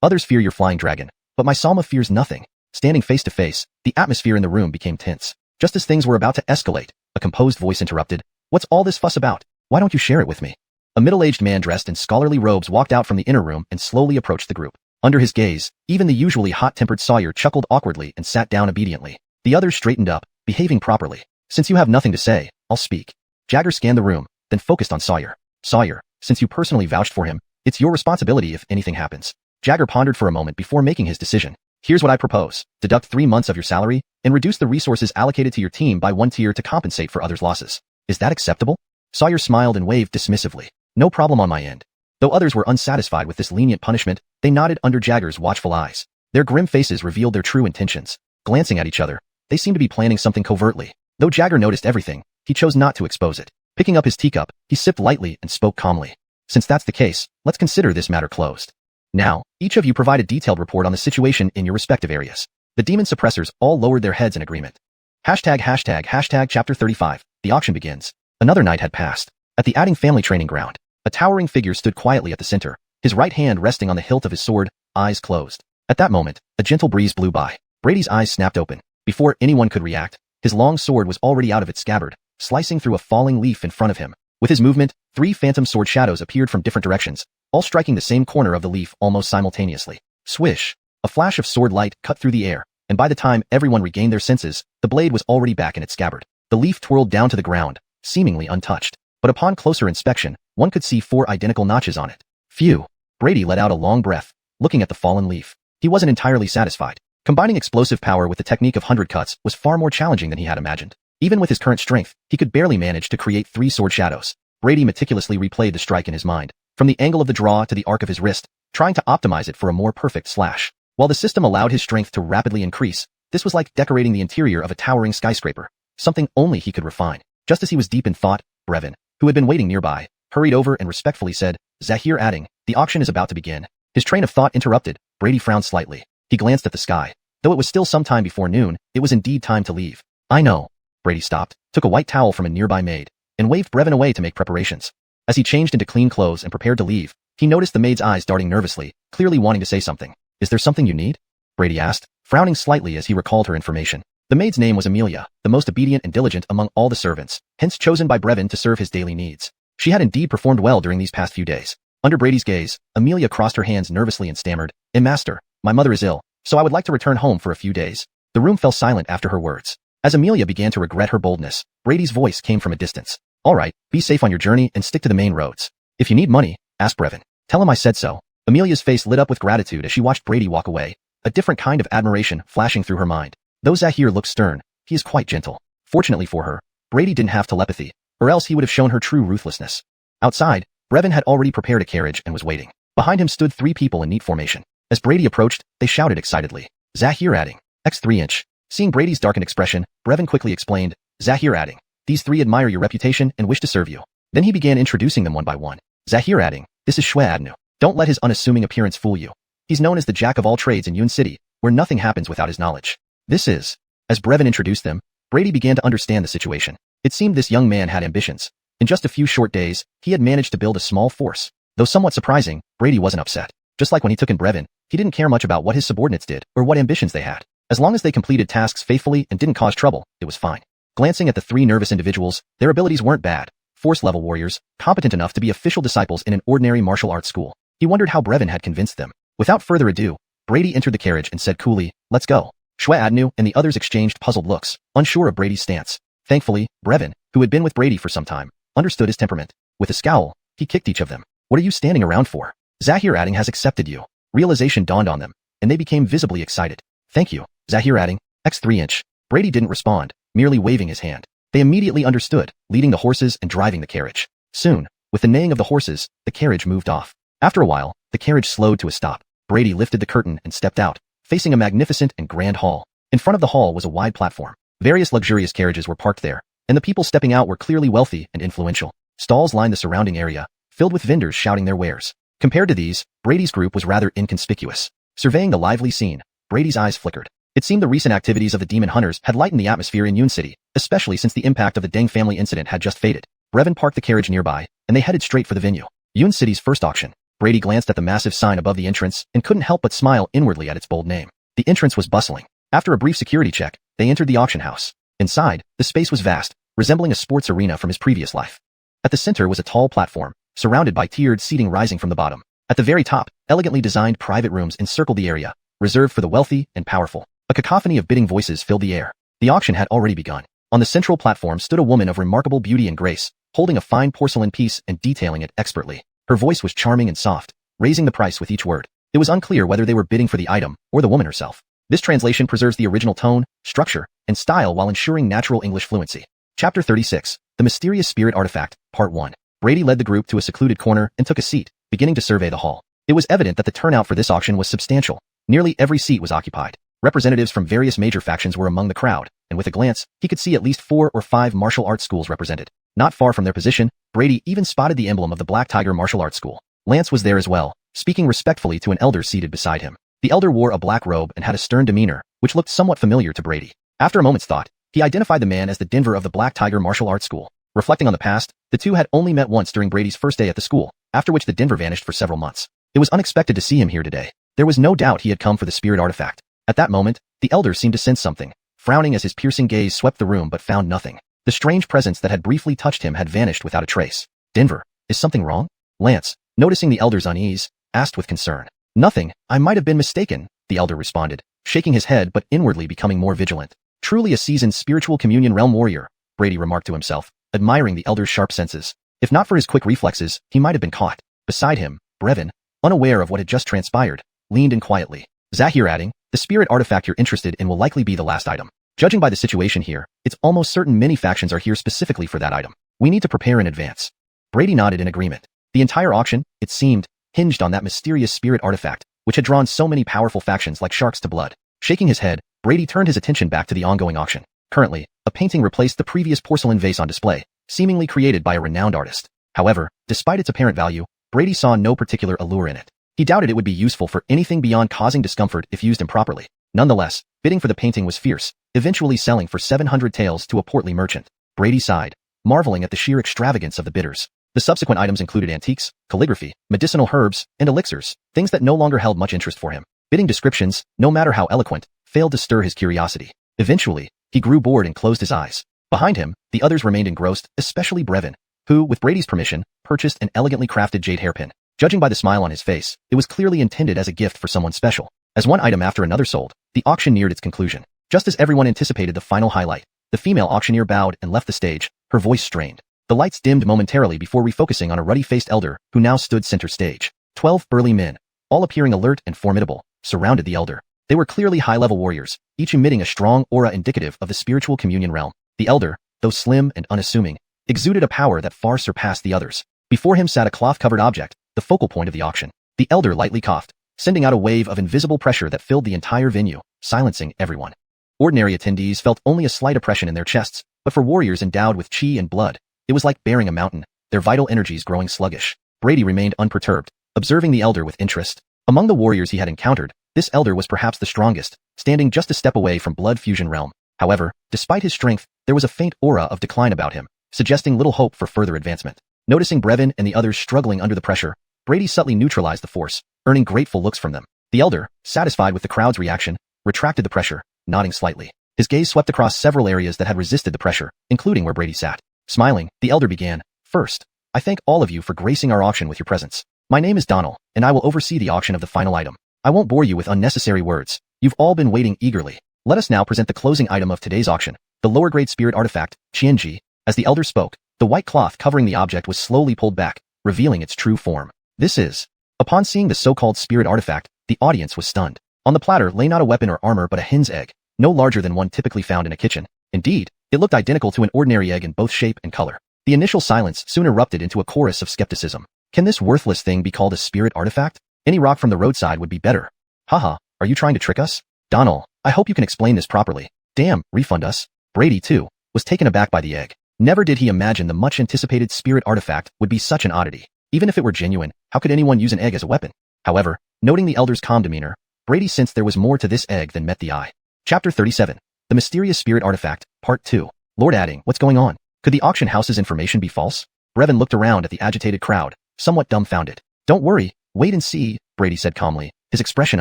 Others fear your flying dragon, but my Salma fears nothing. Standing face to face, the atmosphere in the room became tense. Just as things were about to escalate, a composed voice interrupted. What's all this fuss about? Why don't you share it with me? A middle-aged man dressed in scholarly robes walked out from the inner room and slowly approached the group. Under his gaze, even the usually hot-tempered Sawyer chuckled awkwardly and sat down obediently. The others straightened up, behaving properly. Since you have nothing to say, I'll speak. Jagger scanned the room, then focused on Sawyer. Sawyer, since you personally vouched for him, it's your responsibility if anything happens. Jagger pondered for a moment before making his decision. Here's what I propose. Deduct 3 months of your salary, and reduce the resources allocated to your team by 1 tier to compensate for others' losses. Is that acceptable? Sawyer smiled and waved dismissively. No problem on my end. Though others were unsatisfied with this lenient punishment, they nodded under Jagger's watchful eyes. Their grim faces revealed their true intentions. Glancing at each other, they seemed to be planning something covertly. Though Jagger noticed everything, he chose not to expose it. Picking up his teacup, he sipped lightly and spoke calmly. Since that's the case, let's consider this matter closed. Now, each of you provide a detailed report on the situation in your respective areas. The demon suppressors all lowered their heads in agreement. Chapter 35. The auction begins. Another night had passed. At the Adding family training ground, a towering figure stood quietly at the center, his right hand resting on the hilt of his sword, eyes closed. At that moment, a gentle breeze blew by. Brady's eyes snapped open. Before anyone could react, his long sword was already out of its scabbard, slicing through a falling leaf in front of him. With his movement, 3 phantom sword shadows appeared from different directions, all striking the same corner of the leaf almost simultaneously. Swish! A flash of sword light cut through the air, and by the time everyone regained their senses, the blade was already back in its scabbard. The leaf twirled down to the ground, seemingly untouched. But upon closer inspection, one could see 4 identical notches on it. Phew! Brady let out a long breath, looking at the fallen leaf. He wasn't entirely satisfied. Combining explosive power with the technique of 100 cuts was far more challenging than he had imagined. Even with his current strength, he could barely manage to create 3 sword shadows. Brady meticulously replayed the strike in his mind, from the angle of the draw to the arc of his wrist, trying to optimize it for a more perfect slash. While the system allowed his strength to rapidly increase, this was like decorating the interior of a towering skyscraper, something only he could refine. Just as he was deep in thought, Brevin, who had been waiting nearby, hurried over and respectfully said, Zahir adding, the auction is about to begin. His train of thought interrupted. Brady frowned slightly. He glanced at the sky. Though it was still some time before noon, it was indeed time to leave. I know. Brady stopped, took a white towel from a nearby maid, and waved Brevin away to make preparations. As he changed into clean clothes and prepared to leave, he noticed the maid's eyes darting nervously, clearly wanting to say something. Is there something you need? Brady asked, frowning slightly as he recalled her information. The maid's name was Amelia, the most obedient and diligent among all the servants, hence chosen by Brevin to serve his daily needs. She had indeed performed well during these past few days. Under Brady's gaze, Amelia crossed her hands nervously and stammered, Master, my mother is ill, so I would like to return home for a few days. The room fell silent after her words. As Amelia began to regret her boldness, Brady's voice came from a distance. All right, be safe on your journey and stick to the main roads. If you need money, ask Brevin. Tell him I said so. Amelia's face lit up with gratitude as she watched Brady walk away, a different kind of admiration flashing through her mind. Though Zahir looks stern, he is quite gentle. Fortunately for her, Brady didn't have telepathy, or else he would have shown her true ruthlessness. Outside, Brevin had already prepared a carriage and was waiting. Behind him stood 3 people in neat formation. As Brady approached, they shouted excitedly, Zahir adding, X3-inch. Seeing Brady's darkened expression, Brevin quickly explained, Zahir adding, these 3 admire your reputation and wish to serve you. Then he began introducing them one by one. Zahir adding, this is xuanhuan. Don't let his unassuming appearance fool you. He's known as the jack of all trades in Yun City, where nothing happens without his knowledge. This is. As Brevin introduced them, Brady began to understand the situation. It seemed this young man had ambitions. In just a few short days, he had managed to build a small force. Though somewhat surprising, Brady wasn't upset. Just like when he took in Brevin, he didn't care much about what his subordinates did or what ambitions they had. As long as they completed tasks faithfully and didn't cause trouble, it was fine. Glancing at the 3 nervous individuals, their abilities weren't bad. Force-level warriors, competent enough to be official disciples in an ordinary martial arts school. He wondered how Brevin had convinced them. Without further ado, Brady entered the carriage and said coolly, let's go. Xuanhuan and the others exchanged puzzled looks, unsure of Brady's stance. Thankfully, Brevin, who had been with Brady for some time, understood his temperament. With a scowl, he kicked each of them. What are you standing around for? Zahir adding has accepted you. Realization dawned on them, and they became visibly excited. Thank you, Zahir adding, X3-inch. Brady didn't respond, merely waving his hand. They immediately understood, leading the horses and driving the carriage. Soon, with the neighing of the horses, the carriage moved off. After a while, the carriage slowed to a stop. Brady lifted the curtain and stepped out, facing a magnificent and grand hall. In front of the hall was a wide platform. Various luxurious carriages were parked there, and the people stepping out were clearly wealthy and influential. Stalls lined the surrounding area, filled with vendors shouting their wares. Compared to these, Brady's group was rather inconspicuous. Surveying the lively scene, Brady's eyes flickered. It seemed the recent activities of the demon hunters had lightened the atmosphere in Yun City, especially since the impact of the Deng family incident had just faded. Brevin parked the carriage nearby, and they headed straight for the venue. Yun City's first auction. Brady glanced at the massive sign above the entrance and couldn't help but smile inwardly at its bold name. The entrance was bustling. After a brief security check, they entered the auction house. Inside, the space was vast, resembling a sports arena from his previous life. At the center was a tall platform, surrounded by tiered seating rising from the bottom. At the very top, elegantly designed private rooms encircled the area, reserved for the wealthy and powerful. A cacophony of bidding voices filled the air. The auction had already begun. On the central platform stood a woman of remarkable beauty and grace, holding a fine porcelain piece and detailing it expertly. Her voice was charming and soft, raising the price with each word. It was unclear whether they were bidding for the item or the woman herself. This translation preserves the original tone, structure, and style while ensuring natural English fluency. Chapter 36, The Mysterious Spirit Artifact, Part 1. Brady led the group to a secluded corner and took a seat, beginning to survey the hall. It was evident that the turnout for this auction was substantial. Nearly every seat was occupied. Representatives from various major factions were among the crowd, and with a glance, he could see at least 4 or 5 martial arts schools represented. Not far from their position, Brady even spotted the emblem of the Black Tiger Martial Arts School. Lance was there as well, speaking respectfully to an elder seated beside him. The elder wore a black robe and had a stern demeanor, which looked somewhat familiar to Brady. After a moment's thought, he identified the man as the Denver of the Black Tiger Martial Arts School. Reflecting on the past, the two had only met once during Brady's first day at the school, after which the Denver vanished for several months. It was unexpected to see him here today. There was no doubt he had come for the spirit artifact. At that moment, the elder seemed to sense something, frowning as his piercing gaze swept the room but found nothing. The strange presence that had briefly touched him had vanished without a trace. Denver, is something wrong? Lance, noticing the elder's unease, asked with concern. Nothing, I might have been mistaken, the elder responded, shaking his head but inwardly becoming more vigilant. Truly a seasoned spiritual communion realm warrior, Brady remarked to himself, admiring the elder's sharp senses. If not for his quick reflexes, he might have been caught. Beside him, Brevin, unaware of what had just transpired, leaned in quietly. Zahir adding, the spirit artifact you're interested in will likely be the last item. Judging by the situation here, it's almost certain many factions are here specifically for that item. We need to prepare in advance. Brady nodded in agreement. The entire auction, it seemed, hinged on that mysterious spirit artifact, which had drawn so many powerful factions like sharks to blood. Shaking his head, Brady turned his attention back to the ongoing auction. Currently, a painting replaced the previous porcelain vase on display, seemingly created by a renowned artist. However, despite its apparent value, Brady saw no particular allure in it. He doubted it would be useful for anything beyond causing discomfort if used improperly. Nonetheless, bidding for the painting was fierce, eventually selling for 700 taels to a portly merchant. Brady sighed, marveling at the sheer extravagance of the bidders. The subsequent items included antiques, calligraphy, medicinal herbs, and elixirs, things that no longer held much interest for him. Bidding descriptions, no matter how eloquent, failed to stir his curiosity. Eventually, he grew bored and closed his eyes. Behind him, the others remained engrossed, especially Brevin, who, with Brady's permission, purchased an elegantly crafted jade hairpin. Judging by the smile on his face, it was clearly intended as a gift for someone special. As one item after another sold, the auction neared its conclusion. Just as everyone anticipated the final highlight, the female auctioneer bowed and left the stage, her voice strained. The lights dimmed momentarily before refocusing on a ruddy-faced elder who now stood center stage. 12 burly men, all appearing alert and formidable, surrounded the elder. They were clearly high-level warriors, each emitting a strong aura indicative of the spiritual communion realm. The elder, though slim and unassuming, exuded a power that far surpassed the others. Before him sat a cloth-covered object, the focal point of the auction. The elder lightly coughed, sending out a wave of invisible pressure that filled the entire venue, silencing everyone. Ordinary attendees felt only a slight oppression in their chests, but for warriors endowed with chi and blood, it was like bearing a mountain, their vital energies growing sluggish. Brady remained unperturbed, observing the elder with interest. Among the warriors he had encountered, this elder was perhaps the strongest, standing just a step away from blood fusion realm. However, despite his strength, there was a faint aura of decline about him, suggesting little hope for further advancement. Noticing Brevin and the others struggling under the pressure, Brady subtly neutralized the force, earning grateful looks from them. The elder, satisfied with the crowd's reaction, retracted the pressure, nodding slightly. His gaze swept across several areas that had resisted the pressure, including where Brady sat. Smiling, the elder began, First, I thank all of you for gracing our auction with your presence. My name is Donald, and I will oversee the auction of the final item. I won't bore you with unnecessary words. You've all been waiting eagerly. Let us now present the closing item of today's auction, the lower-grade spirit artifact, Qianji. As the elder spoke, the white cloth covering the object was slowly pulled back, revealing its true form. This is. Upon seeing the so-called spirit artifact, the audience was stunned. On the platter lay not a weapon or armor but a hen's egg, no larger than one typically found in a kitchen. Indeed, it looked identical to an ordinary egg in both shape and color. The initial silence soon erupted into a chorus of skepticism. Can this worthless thing be called a spirit artifact? Any rock from the roadside would be better. Haha, are you trying to trick us? Donald, I hope you can explain this properly. Damn, refund us. Brady, too, was taken aback by the egg. Never did he imagine the much-anticipated spirit artifact would be such an oddity. Even if it were genuine, how could anyone use an egg as a weapon? However, noting the elder's calm demeanor, Brady sensed there was more to this egg than met the eye. Chapter 37. The Mysterious Spirit Artifact, Part 2. Lord adding, what's going on? Could the auction house's information be false? Brevin looked around at the agitated crowd, somewhat dumbfounded. Don't worry, wait and see, Brady said calmly, his expression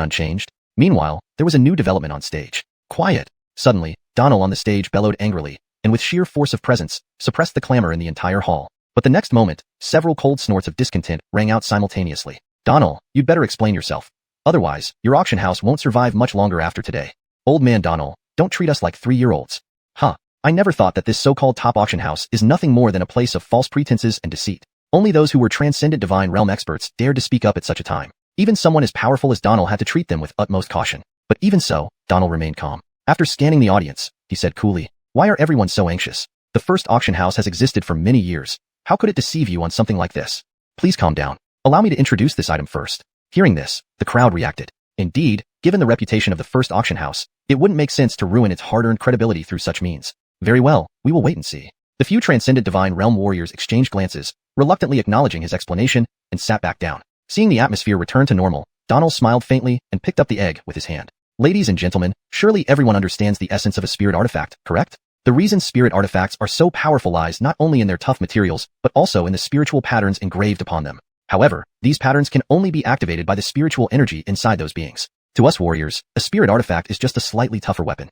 unchanged. Meanwhile, there was a new development on stage. Quiet. Suddenly, Donald on the stage bellowed angrily, and with sheer force of presence, suppressed the clamor in the entire hall. But the next moment, several cold snorts of discontent rang out simultaneously. Donald, you'd better explain yourself. Otherwise, your auction house won't survive much longer after today. Old man Donald, don't treat us like 3-year-olds. Huh. I never thought that this so-called top auction house is nothing more than a place of false pretenses and deceit. Only those who were transcendent divine realm experts dared to speak up at such a time. Even someone as powerful as Donald had to treat them with utmost caution. But even so, Donald remained calm. After scanning the audience, he said coolly, "Why are everyone so anxious? The first auction house has existed for many years. How could it deceive you on something like this? Please calm down. Allow me to introduce this item first." Hearing this, the crowd reacted. Indeed, given the reputation of the first auction house, it wouldn't make sense to ruin its hard-earned credibility through such means. Very well, we will wait and see. The few transcendent divine realm warriors exchanged glances, reluctantly acknowledging his explanation, and sat back down. Seeing the atmosphere return to normal, Donald smiled faintly and picked up the egg with his hand. Ladies and gentlemen, surely everyone understands the essence of a spirit artifact, correct? The reason spirit artifacts are so powerful lies not only in their tough materials, but also in the spiritual patterns engraved upon them. However, these patterns can only be activated by the spiritual energy inside those beings. To us warriors, a spirit artifact is just a slightly tougher weapon.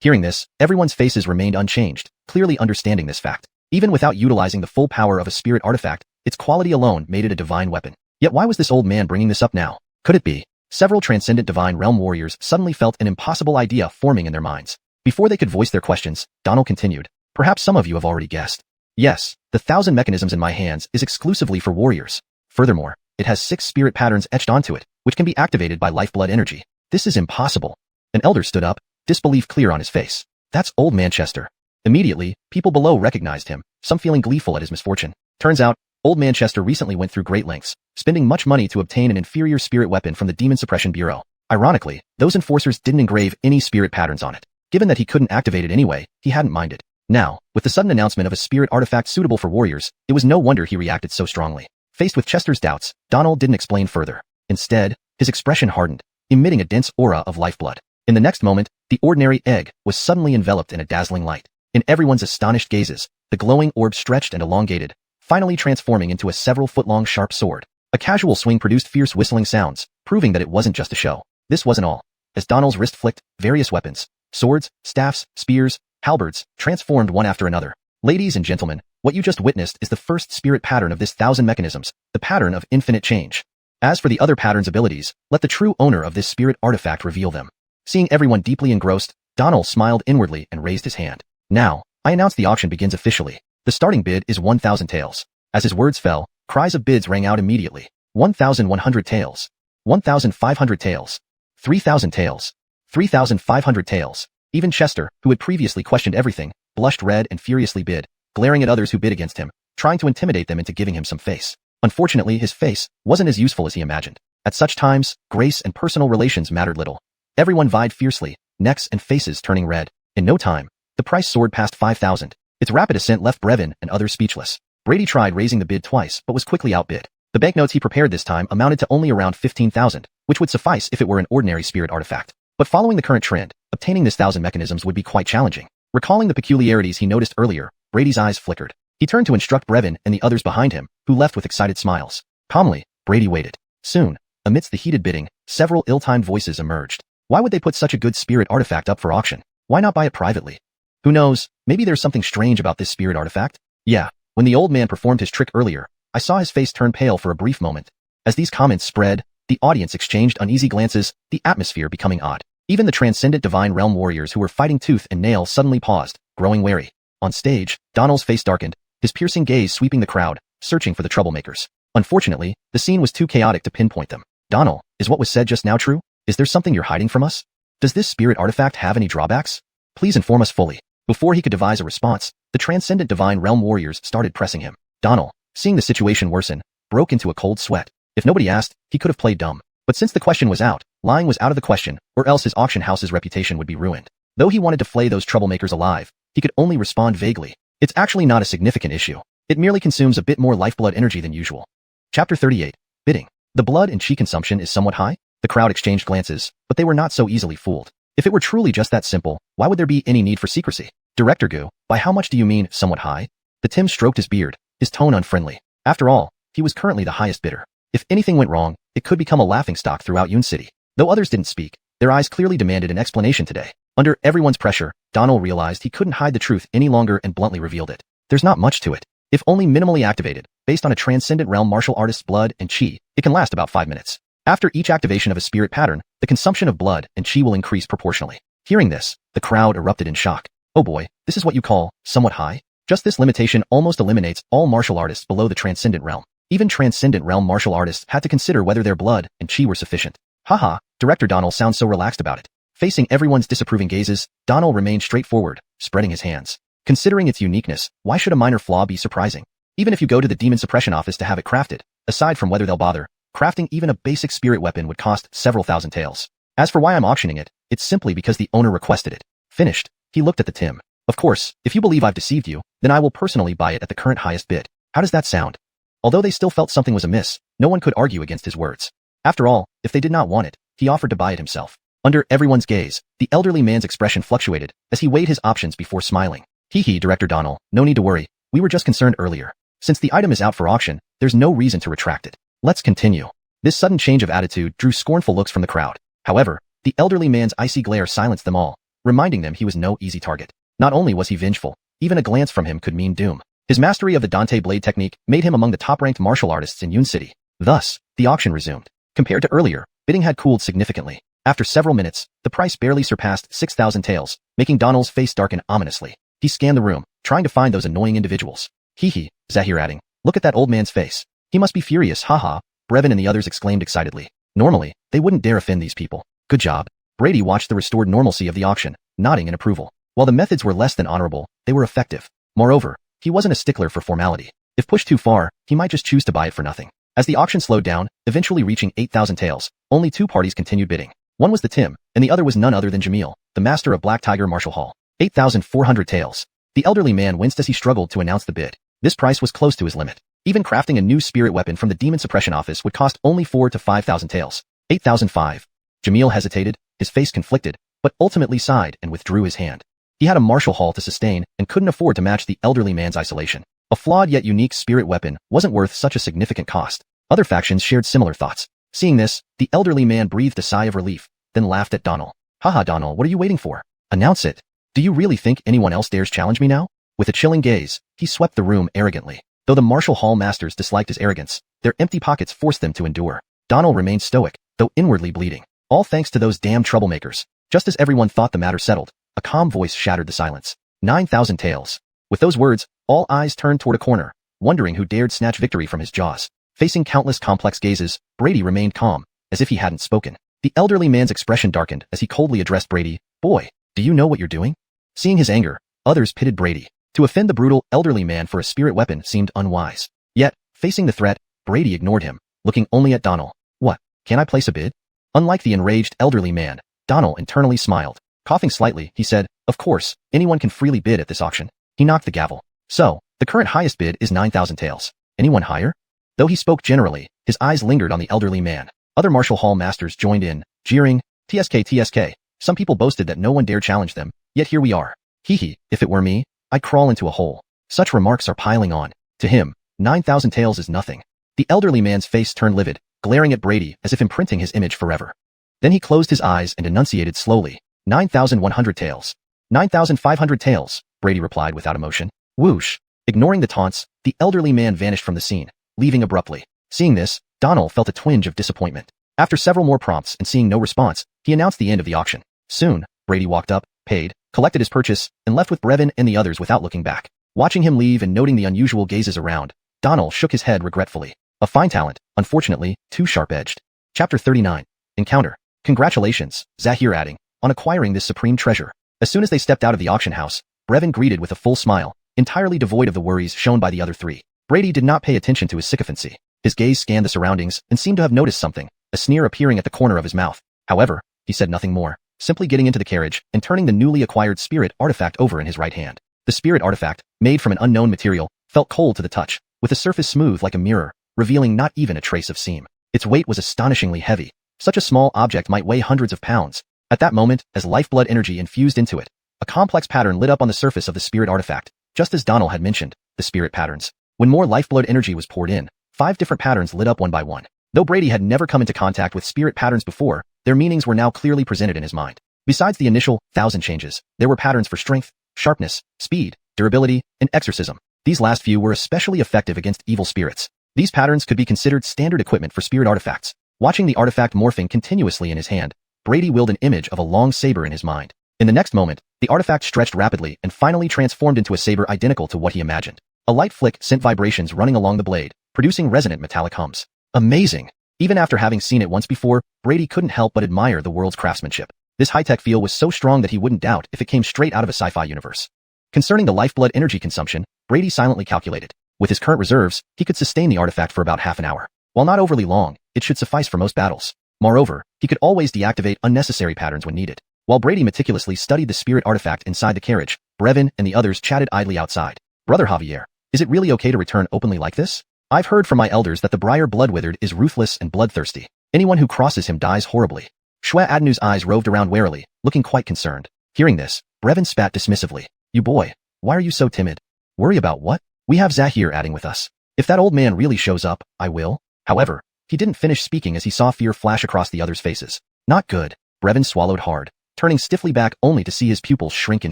Hearing this, everyone's faces remained unchanged, clearly understanding this fact. Even without utilizing the full power of a spirit artifact, its quality alone made it a divine weapon. Yet why was this old man bringing this up now? Could it be? Several transcendent divine realm warriors suddenly felt an impossible idea forming in their minds. Before they could voice their questions, Donald continued, "Perhaps some of you have already guessed. Yes, the 1,000 mechanisms in my hands is exclusively for warriors. Furthermore, it has 6 spirit patterns etched onto it, which can be activated by lifeblood energy. This is impossible." An elder stood up, disbelief clear on his face. "That's old Manchester." Immediately, people below recognized him, some feeling gleeful at his misfortune. Turns out, old Manchester recently went through great lengths, spending much money to obtain an inferior spirit weapon from the Demon Suppression Bureau. Ironically, those enforcers didn't engrave any spirit patterns on it. Given that he couldn't activate it anyway, he hadn't minded. Now, with the sudden announcement of a spirit artifact suitable for warriors, it was no wonder he reacted so strongly. Faced with Chester's doubts, Donald didn't explain further. Instead, his expression hardened, emitting a dense aura of lifeblood. In the next moment, the ordinary egg was suddenly enveloped in a dazzling light. In everyone's astonished gazes, the glowing orb stretched and elongated, finally transforming into a several-foot-long sharp sword. A casual swing produced fierce whistling sounds, proving that it wasn't just a show. This wasn't all. As Donald's wrist flicked, various weapons, swords, staffs, spears, halberds, transformed one after another. Ladies and gentlemen, what you just witnessed is the first spirit pattern of this 1,000 mechanisms, the pattern of infinite change. As for the other pattern's abilities, let the true owner of this spirit artifact reveal them. Seeing everyone deeply engrossed, Donald smiled inwardly and raised his hand. "Now, I announce the auction begins officially. The starting bid is 1,000 taels." As his words fell, cries of bids rang out immediately. 1,100 taels. 1,500 taels. 3,000 taels. 3,500 taels. Even Chester, who had previously questioned everything, blushed red and furiously bid, glaring at others who bid against him, trying to intimidate them into giving him some face. Unfortunately, his face wasn't as useful as he imagined. At such times, grace and personal relations mattered little. Everyone vied fiercely, necks and faces turning red. In no time, the price soared past 5,000. Its rapid ascent left Brevin and others speechless. Brady tried raising the bid twice but was quickly outbid. The banknotes he prepared this time amounted to only around 15,000, which would suffice if it were an ordinary spirit artifact. But following the current trend, obtaining this 1,000 mechanisms would be quite challenging. Recalling the peculiarities he noticed earlier, Brady's eyes flickered. He turned to instruct Brevin and the others behind him, who left with excited smiles. Calmly, Brady waited. Soon, amidst the heated bidding, several ill-timed voices emerged. Why would they put such a good spirit artifact up for auction? Why not buy it privately? Who knows, maybe there's something strange about this spirit artifact? Yeah, when the old man performed his trick earlier, I saw his face turn pale for a brief moment. As these comments spread, the audience exchanged uneasy glances, the atmosphere becoming odd. Even the transcendent divine realm warriors who were fighting tooth and nail suddenly paused, growing wary. On stage, Donald's face darkened, his piercing gaze sweeping the crowd, searching for the troublemakers. Unfortunately, the scene was too chaotic to pinpoint them. "Donald, is what was said just now true? Is there something you're hiding from us? Does this spirit artifact have any drawbacks? Please inform us fully." Before he could devise a response, the transcendent divine realm warriors started pressing him. Donald, seeing the situation worsen, broke into a cold sweat. If nobody asked, he could have played dumb. But since the question was out, lying was out of the question, or else his auction house's reputation would be ruined. Though he wanted to flay those troublemakers alive, he could only respond vaguely. It's actually not a significant issue. It merely consumes a bit more lifeblood energy than usual. Chapter 38. Bidding. The blood and chi consumption is somewhat high? The crowd exchanged glances, but they were not so easily fooled. If it were truly just that simple, why would there be any need for secrecy? Director Gu, by how much do you mean, somewhat high? The Tim stroked his beard, his tone unfriendly. After all, he was currently the highest bidder. If anything went wrong, it could become a laughingstock throughout Yun City. Though others didn't speak, their eyes clearly demanded an explanation today. Under everyone's pressure, Donald realized he couldn't hide the truth any longer and bluntly revealed it. There's not much to it. If only minimally activated, based on a transcendent realm martial artist's blood and chi, it can last about 5 minutes. After each activation of a spirit pattern, the consumption of blood and chi will increase proportionally. Hearing this, the crowd erupted in shock. Oh boy, this is what you call somewhat high? Just this limitation almost eliminates all martial artists below the transcendent realm. Even transcendent realm martial artists had to consider whether their blood and chi were sufficient. Haha, Director Donald sounds so relaxed about it. Facing everyone's disapproving gazes, Donald remained straightforward, spreading his hands. Considering its uniqueness, why should a minor flaw be surprising? Even if you go to the demon suppression office to have it crafted, aside from whether they'll bother, crafting even a basic spirit weapon would cost several thousand taels. As for why I'm auctioning it, it's simply because the owner requested it. Finished. He looked at the Tim. Of course, if you believe I've deceived you, then I will personally buy it at the current highest bid. How does that sound? Although they still felt something was amiss, no one could argue against his words. After all, if they did not want it, he offered to buy it himself. Under everyone's gaze, the elderly man's expression fluctuated as he weighed his options before smiling. Hee, Director Donald, no need to worry. We were just concerned earlier. Since the item is out for auction, there's no reason to retract it. Let's continue. This sudden change of attitude drew scornful looks from the crowd. However, the elderly man's icy glare silenced them all, reminding them he was no easy target. Not only was he vengeful, even a glance from him could mean doom. His mastery of the Dante blade technique made him among the top-ranked martial artists in Yun City. Thus, the auction resumed. Compared to earlier, bidding had cooled significantly. After several minutes, the price barely surpassed 6,000 taels, making Donald's face darken ominously. He scanned the room, trying to find those annoying individuals. Hee, Zahir adding, look at that old man's face. He must be furious, haha, Brevin and the others exclaimed excitedly. Normally, they wouldn't dare offend these people. Good job. Brady watched the restored normalcy of the auction, nodding in approval. While the methods were less than honorable, they were effective. Moreover, he wasn't a stickler for formality. If pushed too far, he might just choose to buy it for nothing. As the auction slowed down, eventually reaching 8,000 taels, only 2 parties continued bidding. One was the Tim, and the other was none other than Jamil, the master of Black Tiger Martial Hall. 8,400 taels. The elderly man winced as he struggled to announce the bid. This price was close to his limit. Even crafting a new spirit weapon from the demon suppression office would cost only 4,000 to 5,000 taels. 8,005. Jamil hesitated, his face conflicted, but ultimately sighed and withdrew his hand. He had a martial hall to sustain and couldn't afford to match the elderly man's isolation. A flawed yet unique spirit weapon wasn't worth such a significant cost. Other factions shared similar thoughts. Seeing this, the elderly man breathed a sigh of relief, then laughed at Donald. Haha, Donald, what are you waiting for? Announce it. Do you really think anyone else dares challenge me now? With a chilling gaze, he swept the room arrogantly. Though the martial hall masters disliked his arrogance, their empty pockets forced them to endure. Donald remained stoic, though inwardly bleeding. All thanks to those damn troublemakers. Just as everyone thought the matter settled, a calm voice shattered the silence. 9,000 taels. With those words, all eyes turned toward a corner, wondering who dared snatch victory from his jaws. Facing countless complex gazes, Brady remained calm, as if he hadn't spoken. The elderly man's expression darkened as he coldly addressed Brady. Boy, do you know what you're doing? Seeing his anger, others pitted Brady. To offend the brutal, elderly man for a spirit weapon seemed unwise. Yet, facing the threat, Brady ignored him, looking only at Donald. What, can I place a bid? Unlike the enraged elderly man, Donald internally smiled. Coughing slightly, he said, of course, anyone can freely bid at this auction. He knocked the gavel. So, the current highest bid is 9,000 taels. Anyone higher? Though he spoke generally, his eyes lingered on the elderly man. Other martial hall masters joined in, jeering, TSK. Some people boasted that no one dared challenge them, yet here we are. Hee, if it were me, I'd crawl into a hole. Such remarks are piling on. To him, 9,000 taels is nothing. The elderly man's face turned livid, glaring at Brady as if imprinting his image forever. Then he closed his eyes and enunciated slowly. 9,100 taels. 9,500 taels, Brady replied without emotion. Whoosh. Ignoring the taunts, the elderly man vanished from the scene, leaving abruptly. Seeing this, Donald felt a twinge of disappointment. After several more prompts and seeing no response, he announced the end of the auction. Soon, Brady walked up, paid, collected his purchase, and left with Brevin and the others without looking back. Watching him leave and noting the unusual gazes around, Donald shook his head regretfully. A fine talent, unfortunately, too sharp-edged. Chapter 39. Encounter. Congratulations, Zahir adding, on acquiring this supreme treasure. As soon as they stepped out of the auction house, Brevin greeted with a full smile, entirely devoid of the worries shown by the other three. Brady did not pay attention to his sycophancy. His gaze scanned the surroundings and seemed to have noticed something, a sneer appearing at the corner of his mouth. However, he said nothing more, simply getting into the carriage and turning the newly acquired spirit artifact over in his right hand. The spirit artifact, made from an unknown material, felt cold to the touch, with a surface smooth like a mirror, revealing not even a trace of seam. Its weight was astonishingly heavy. Such a small object might weigh hundreds of pounds. At that moment, as lifeblood energy infused into it, a complex pattern lit up on the surface of the spirit artifact, just as Donald had mentioned, the spirit patterns. When more lifeblood energy was poured in, 5 different patterns lit up one by one. Though Brady had never come into contact with spirit patterns before, their meanings were now clearly presented in his mind. Besides the initial 1,000 changes, there were patterns for strength, sharpness, speed, durability, and exorcism. These last few were especially effective against evil spirits. These patterns could be considered standard equipment for spirit artifacts. Watching the artifact morphing continuously in his hand, Brady willed an image of a long saber in his mind. In the next moment, the artifact stretched rapidly and finally transformed into a saber identical to what he imagined. A light flick sent vibrations running along the blade, producing resonant metallic hums. Amazing! Even after having seen it once before, Brady couldn't help but admire the world's craftsmanship. This high-tech feel was so strong that he wouldn't doubt if it came straight out of a sci-fi universe. Concerning the lifeblood energy consumption, Brady silently calculated. With his current reserves, he could sustain the artifact for about half an hour. While not overly long, it should suffice for most battles. Moreover, he could always deactivate unnecessary patterns when needed. While Brady meticulously studied the spirit artifact inside the carriage, Brevin and the others chatted idly outside. Brother Javier, is it really okay to return openly like this? I've heard from my elders that the Briar Bloodwithered is ruthless and bloodthirsty. Anyone who crosses him dies horribly. Xuanhuan's eyes roved around warily, looking quite concerned. Hearing this, Brevin spat dismissively. You boy, why are you so timid? Worry about what? We have xiuxian with us. If that old man really shows up, I will. However, he didn't finish speaking as he saw fear flash across the others' faces. Not good. Brevin swallowed hard, turning stiffly back only to see his pupils shrink in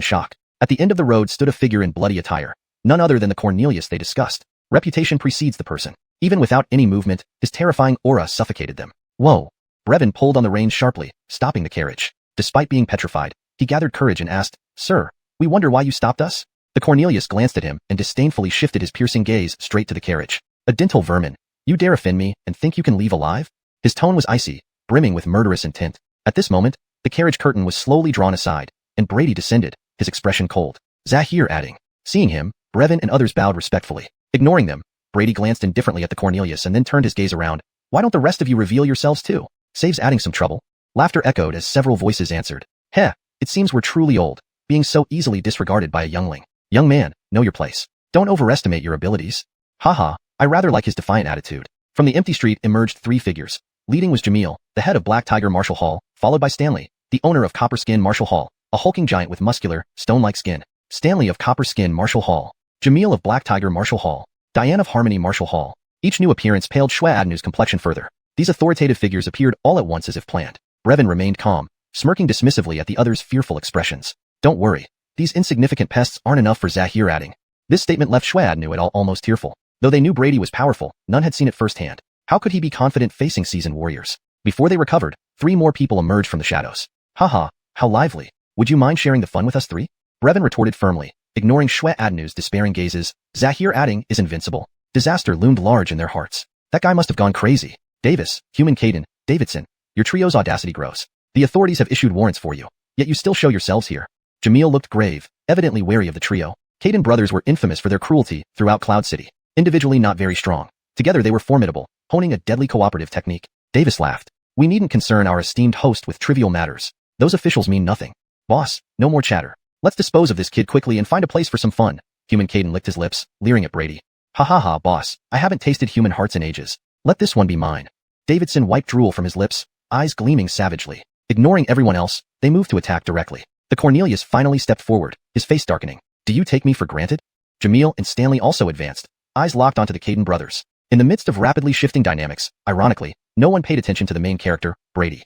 shock. At the end of the road stood a figure in bloody attire, none other than the Cornelius they discussed. Reputation precedes the person. Even without any movement, his terrifying aura suffocated them. Whoa! Brevin pulled on the reins sharply, stopping the carriage. Despite being petrified, he gathered courage and asked, Sir, we wonder why you stopped us? The Cornelius glanced at him and disdainfully shifted his piercing gaze straight to the carriage. A dental vermin. You dare offend me and think you can leave alive? His tone was icy, brimming with murderous intent. At this moment, the carriage curtain was slowly drawn aside, and Brady descended, his expression cold. Xiuxian. Seeing him, Brevin and others bowed respectfully. Ignoring them, Brady glanced indifferently at the Cornelius and then turned his gaze around. Why don't the rest of you reveal yourselves too? Saves adding some trouble. Laughter echoed as several voices answered. Heh, it seems we're truly old, being so easily disregarded by a youngling. Young man, know your place. Don't overestimate your abilities. Haha, I rather like his defiant attitude. From the empty street emerged three figures. Leading was Jamil, the head of Black Tiger Martial Hall, followed by Stanley, the owner of Copper Skin Martial Hall, a hulking giant with muscular, stone-like skin. Stanley of Copper Skin Martial Hall. Jamil of Black Tiger Martial Hall. Diane of Harmony Martial Hall. Each new appearance paled Xuanhuan's complexion further. These authoritative figures appeared all at once as if planned. Brevin remained calm, smirking dismissively at the others' fearful expressions. Don't worry. These insignificant pests aren't enough for xiuxian. This statement left Xuanhuan et al. Almost tearful. Though they knew Brady was powerful, none had seen it firsthand. How could he be confident facing seasoned warriors? Before they recovered, three more people emerged from the shadows. Haha, how lively. Would you mind sharing the fun with us three? Brevin retorted firmly, ignoring Xuanhuan's despairing gazes. Xiuxian is invincible. Disaster loomed large in their hearts. That guy must have gone crazy. Davis, Human Caden, Davidson, your trio's audacity grows. The authorities have issued warrants for you, yet you still show yourselves here. Jamil looked grave, evidently wary of the trio. Caden brothers were infamous for their cruelty throughout Cloud City. Individually not very strong. Together they were formidable, honing a deadly cooperative technique. Davis laughed. We needn't concern our esteemed host with trivial matters. Those officials mean nothing. Boss, no more chatter. Let's dispose of this kid quickly and find a place for some fun. Human Caden licked his lips, leering at Brady. Ha ha ha, boss, I haven't tasted human hearts in ages. Let this one be mine. Davidson wiped drool from his lips, eyes gleaming savagely. Ignoring everyone else, they moved to attack directly. The Cornelius finally stepped forward, his face darkening. Do you take me for granted? Jamil and Stanley also advanced, eyes locked onto the Caden brothers. In the midst of rapidly shifting dynamics, ironically, no one paid attention to the main character, Brady.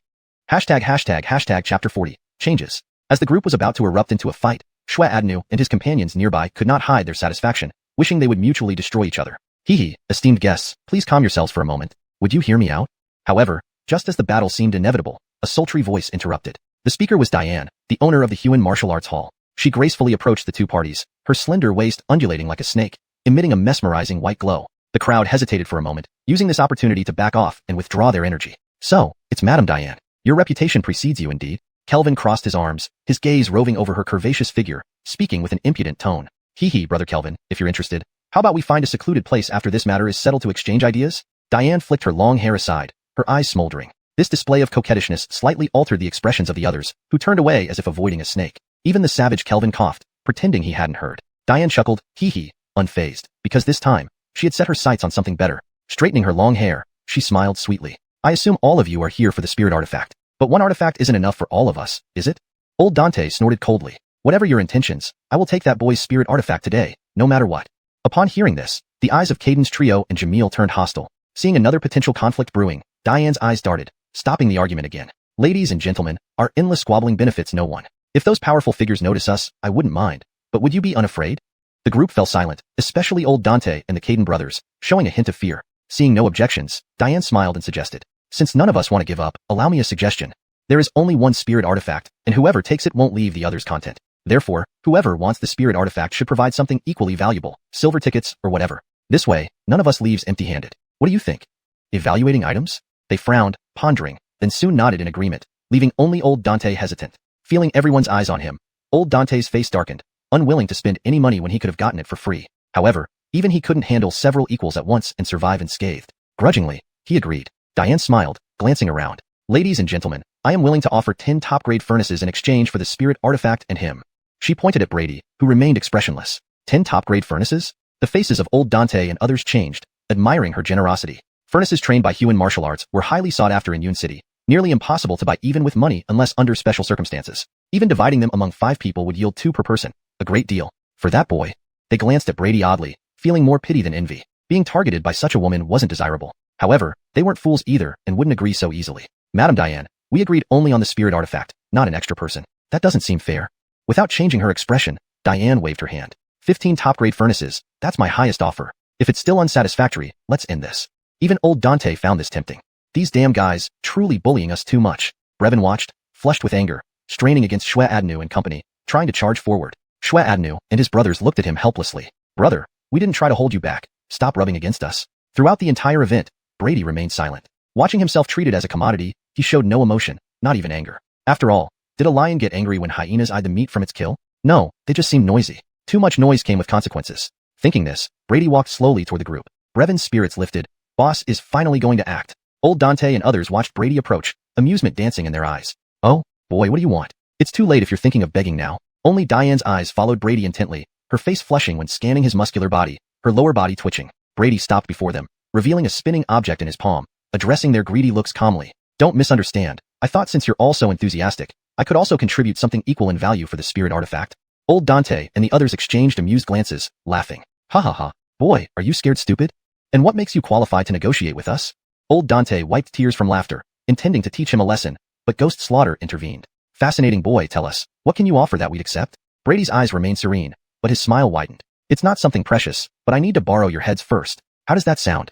Hashtag chapter 40, changes. As the group was about to erupt into a fight, Xuanhuan and his companions nearby could not hide their satisfaction, wishing they would mutually destroy each other. Hee, esteemed guests, please calm yourselves for a moment. Would you hear me out? However, just as the battle seemed inevitable, a sultry voice interrupted. The speaker was Diane, the owner of the Xuan Martial Arts Hall. She gracefully approached the two parties, her slender waist undulating like a snake, emitting a mesmerizing white glow. The crowd hesitated for a moment, using this opportunity to back off and withdraw their energy. So, it's Madame Diane. Your reputation precedes you indeed. Kelvin crossed his arms, his gaze roving over her curvaceous figure, speaking with an impudent tone. Hee, brother Kelvin, if you're interested. How about we find a secluded place after this matter is settled to exchange ideas? Diane flicked her long hair aside, her eyes smoldering. This display of coquettishness slightly altered the expressions of the others, who turned away as if avoiding a snake. Even the savage Kelvin coughed, pretending he hadn't heard. Diane chuckled, hee, unfazed, because this time, she had set her sights on something better. Straightening her long hair, she smiled sweetly. I assume all of you are here for the spirit artifact. But one artifact isn't enough for all of us, is it? Old Dante snorted coldly. Whatever your intentions, I will take that boy's spirit artifact today, no matter what. Upon hearing this, the eyes of Caden's trio and Jamil turned hostile. Seeing another potential conflict brewing, Diane's eyes darted, stopping the argument again. Ladies and gentlemen, our endless squabbling benefits no one. If those powerful figures notice us, I wouldn't mind. But would you be unafraid? The group fell silent, especially old Dante and the Caden brothers, showing a hint of fear. Seeing no objections, Diane smiled and suggested, "Since none of us want to give up, allow me a suggestion. There is only one spirit artifact, and whoever takes it won't leave the other's content. Therefore, whoever wants the spirit artifact should provide something equally valuable, silver tickets or whatever. This way, none of us leaves empty-handed. What do you think?" Evaluating items? They frowned, pondering, then soon nodded in agreement, leaving only old Dante hesitant. Feeling everyone's eyes on him, old Dante's face darkened, unwilling to spend any money when he could have gotten it for free. However, even he couldn't handle several equals at once and survive unscathed. Grudgingly, he agreed. Diane smiled, glancing around. "Ladies and gentlemen, I am willing to offer 10 top-grade furnaces in exchange for the spirit artifact and him." She pointed at Brady, who remained expressionless. 10 top-grade furnaces? The faces of old Dante and others changed, admiring her generosity. Furnaces trained by Xuan martial arts were highly sought after in Yun City, nearly impossible to buy even with money unless under special circumstances. Even dividing them among 5 people would yield 2 per person. A great deal. For that boy. They glanced at Brady oddly, feeling more pity than envy. Being targeted by such a woman wasn't desirable. However, they weren't fools either and wouldn't agree so easily. "Madam Diane, we agreed only on the spirit artifact, not an extra person. That doesn't seem fair." Without changing her expression, Diane waved her hand. 15 top-grade furnaces, that's my highest offer. If it's still unsatisfactory, let's end this. Even old Dante found this tempting. These damn guys, truly bullying us too much. Brevin watched, flushed with anger, straining against xuanhuan and company, trying to charge forward. Xuanhuan and his brothers looked at him helplessly. "Brother, we didn't try to hold you back. Stop rubbing against us." Throughout the entire event, Brady remained silent. Watching himself treated as a commodity, he showed no emotion, not even anger. After all, did a lion get angry when hyenas eyed the meat from its kill? No, they just seemed noisy. Too much noise came with consequences. Thinking this, Brady walked slowly toward the group. Brevin's spirits lifted. Boss is finally going to act. Old Dante and others watched Brady approach, amusement dancing in their eyes. "Oh, boy, what do you want? It's too late if you're thinking of begging now." Only Diane's eyes followed Brady intently, her face flushing when scanning his muscular body, her lower body twitching. Brady stopped before them, revealing a spinning object in his palm, addressing their greedy looks calmly. "Don't misunderstand. I thought since you're all so enthusiastic, I could also contribute something equal in value for the spirit artifact." Old Dante and the others exchanged amused glances, laughing. "Ha ha ha. Boy, are you scared stupid? And what makes you qualified to negotiate with us?" Old Dante wiped tears from laughter, intending to teach him a lesson, but Ghost Slaughter intervened. "Fascinating boy, tell us, what can you offer that we'd accept?" Brady's eyes remained serene, but his smile widened. "It's not something precious, but I need to borrow your heads first. How does that sound?"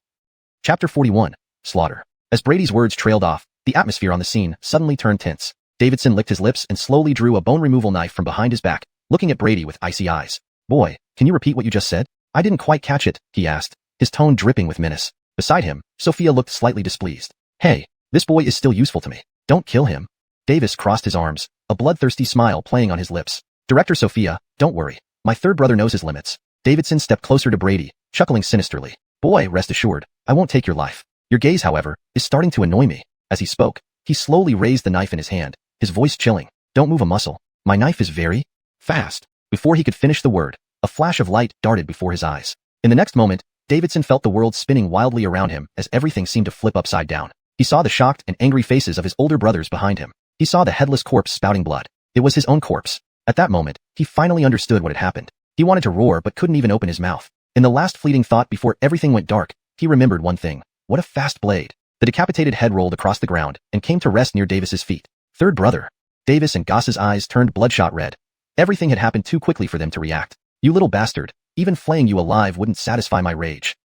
Chapter 41. Slaughter. As Brady's words trailed off, the atmosphere on the scene suddenly turned tense. Davidson licked his lips and slowly drew a bone removal knife from behind his back, looking at Brady with icy eyes. "Boy, can you repeat what you just said?" "I didn't quite catch it," he asked, his tone dripping with menace. Beside him, Sophia looked slightly displeased. "Hey, this boy is still useful to me. Don't kill him." Davis crossed his arms, a bloodthirsty smile playing on his lips. "Director Sophia, don't worry. My third brother knows his limits." Davidson stepped closer to Brady, chuckling sinisterly. "Boy, rest assured, I won't take your life. Your gaze, however, is starting to annoy me." As he spoke, he slowly raised the knife in his hand, his voice chilling. "Don't move a muscle. My knife is very fast." Before he could finish the word, a flash of light darted before his eyes. In the next moment, Davidson felt the world spinning wildly around him as everything seemed to flip upside down. He saw the shocked and angry faces of his older brothers behind him. He saw the headless corpse spouting blood. It was his own corpse. At that moment, he finally understood what had happened. He wanted to roar but couldn't even open his mouth. In the last fleeting thought before everything went dark, he remembered one thing. What a fast blade. The decapitated head rolled across the ground and came to rest near Davis's feet. Third brother. Davis and Goss's eyes turned bloodshot red. Everything had happened too quickly for them to react. "You little bastard, even flaying you alive wouldn't satisfy my rage."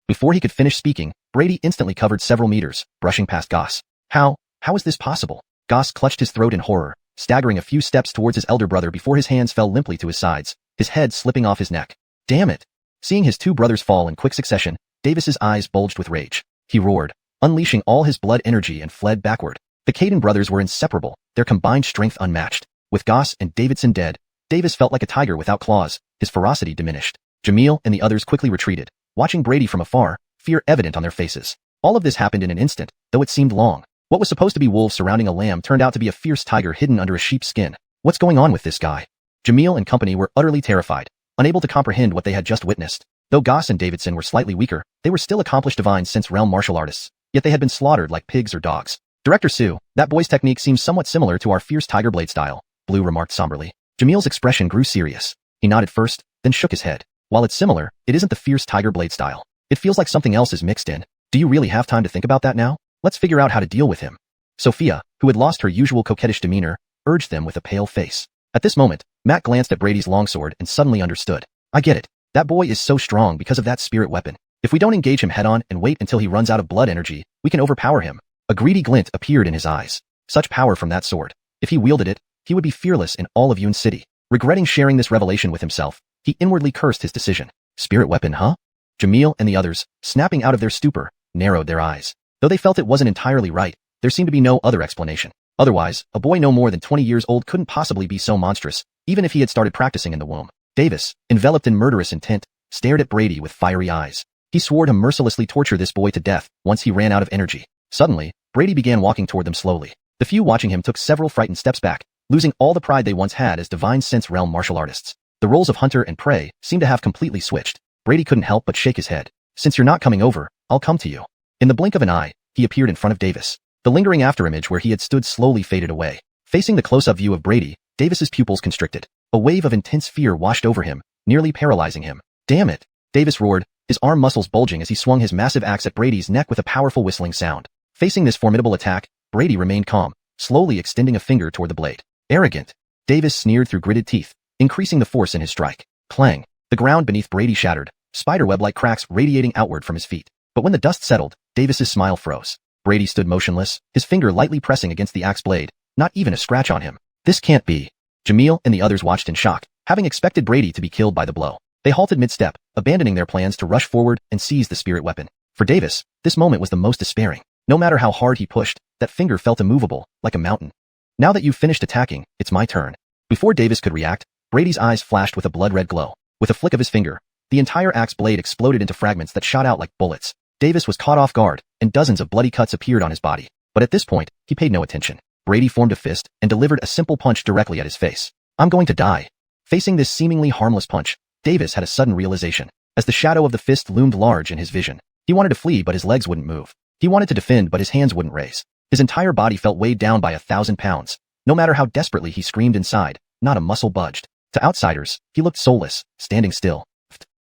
Before he could finish speaking, Brady instantly covered several meters, brushing past Goss. How is this possible?" Goss clutched his throat in horror, staggering a few steps towards his elder brother before his hands fell limply to his sides, his head slipping off his neck. "Damn it!" Seeing his 2 brothers fall in quick succession, Davis's eyes bulged with rage. He roared, unleashing all his blood energy and fled backward. The Caden brothers were inseparable, their combined strength unmatched. With Goss and Davidson dead, Davis felt like a tiger without claws, his ferocity diminished. Jamil and the others quickly retreated, watching Brady from afar, fear evident on their faces. All of this happened in an instant, though it seemed long. What was supposed to be wolves surrounding a lamb turned out to be a fierce tiger hidden under a sheep's skin. What's going on with this guy? Jamil and company were utterly terrified, unable to comprehend what they had just witnessed. Though Goss and Davidson were slightly weaker, they were still accomplished divine sense realm martial artists, yet they had been slaughtered like pigs or dogs. "Director Sue, that boy's technique seems somewhat similar to our fierce tiger blade style," Blue remarked somberly. Jamil's expression grew serious. He nodded first, then shook his head. "While it's similar, it isn't the fierce tiger blade style. It feels like something else is mixed in. Do you really have time to think about that now? Let's figure out how to deal with him." Sophia, who had lost her usual coquettish demeanor, urged them with a pale face. At this moment, Matt glanced at Brady's longsword and suddenly understood. I get it. That boy is so strong because of that spirit weapon. If we don't engage him head-on and wait until he runs out of blood energy, we can overpower him. A greedy glint appeared in his eyes. Such power from that sword. If he wielded it, he would be fearless in all of Yun City. Regretting sharing this revelation with himself, he inwardly cursed his decision. Spirit weapon, huh? Jamil and the others, snapping out of their stupor, narrowed their eyes. Though they felt it wasn't entirely right, there seemed to be no other explanation. Otherwise, a boy no more than 20 years old couldn't possibly be so monstrous, even if he had started practicing in the womb. Davis, enveloped in murderous intent, stared at Brady with fiery eyes. He swore to mercilessly torture this boy to death once he ran out of energy. Suddenly, Brady began walking toward them slowly. The few watching him took several frightened steps back, losing all the pride they once had as Divine Sense Realm martial artists. The roles of hunter and prey seemed to have completely switched. Brady couldn't help but shake his head. Since you're not coming over, I'll come to you. In the blink of an eye, he appeared in front of Davis. The lingering afterimage where he had stood slowly faded away. Facing the close-up view of Brady, Davis's pupils constricted. A wave of intense fear washed over him, nearly paralyzing him. Damn it! Davis roared, his arm muscles bulging as he swung his massive axe at Brady's neck with a powerful whistling sound. Facing this formidable attack, Brady remained calm, slowly extending a finger toward the blade. Arrogant! Davis sneered through gritted teeth, increasing the force in his strike. Clang! The ground beneath Brady shattered, spiderweb-like cracks radiating outward from his feet. But when the dust settled, Davis's smile froze. Brady stood motionless, his finger lightly pressing against the axe blade, not even a scratch on him. This can't be. Jamil and the others watched in shock, having expected Brady to be killed by the blow. They halted mid-step, abandoning their plans to rush forward and seize the spirit weapon. For Davis, this moment was the most despairing. No matter how hard he pushed, that finger felt immovable, like a mountain. Now that you've finished attacking, it's my turn. Before Davis could react, Brady's eyes flashed with a blood-red glow. With a flick of his finger, the entire axe blade exploded into fragments that shot out like bullets. Davis was caught off guard, and dozens of bloody cuts appeared on his body. But at this point, he paid no attention. Brady formed a fist and delivered a simple punch directly at his face. I'm going to die. Facing this seemingly harmless punch, Davis had a sudden realization. As the shadow of the fist loomed large in his vision, he wanted to flee but his legs wouldn't move. He wanted to defend but his hands wouldn't raise. His entire body felt weighed down by 1,000 pounds. No matter how desperately he screamed inside, not a muscle budged. To outsiders, he looked soulless, standing still.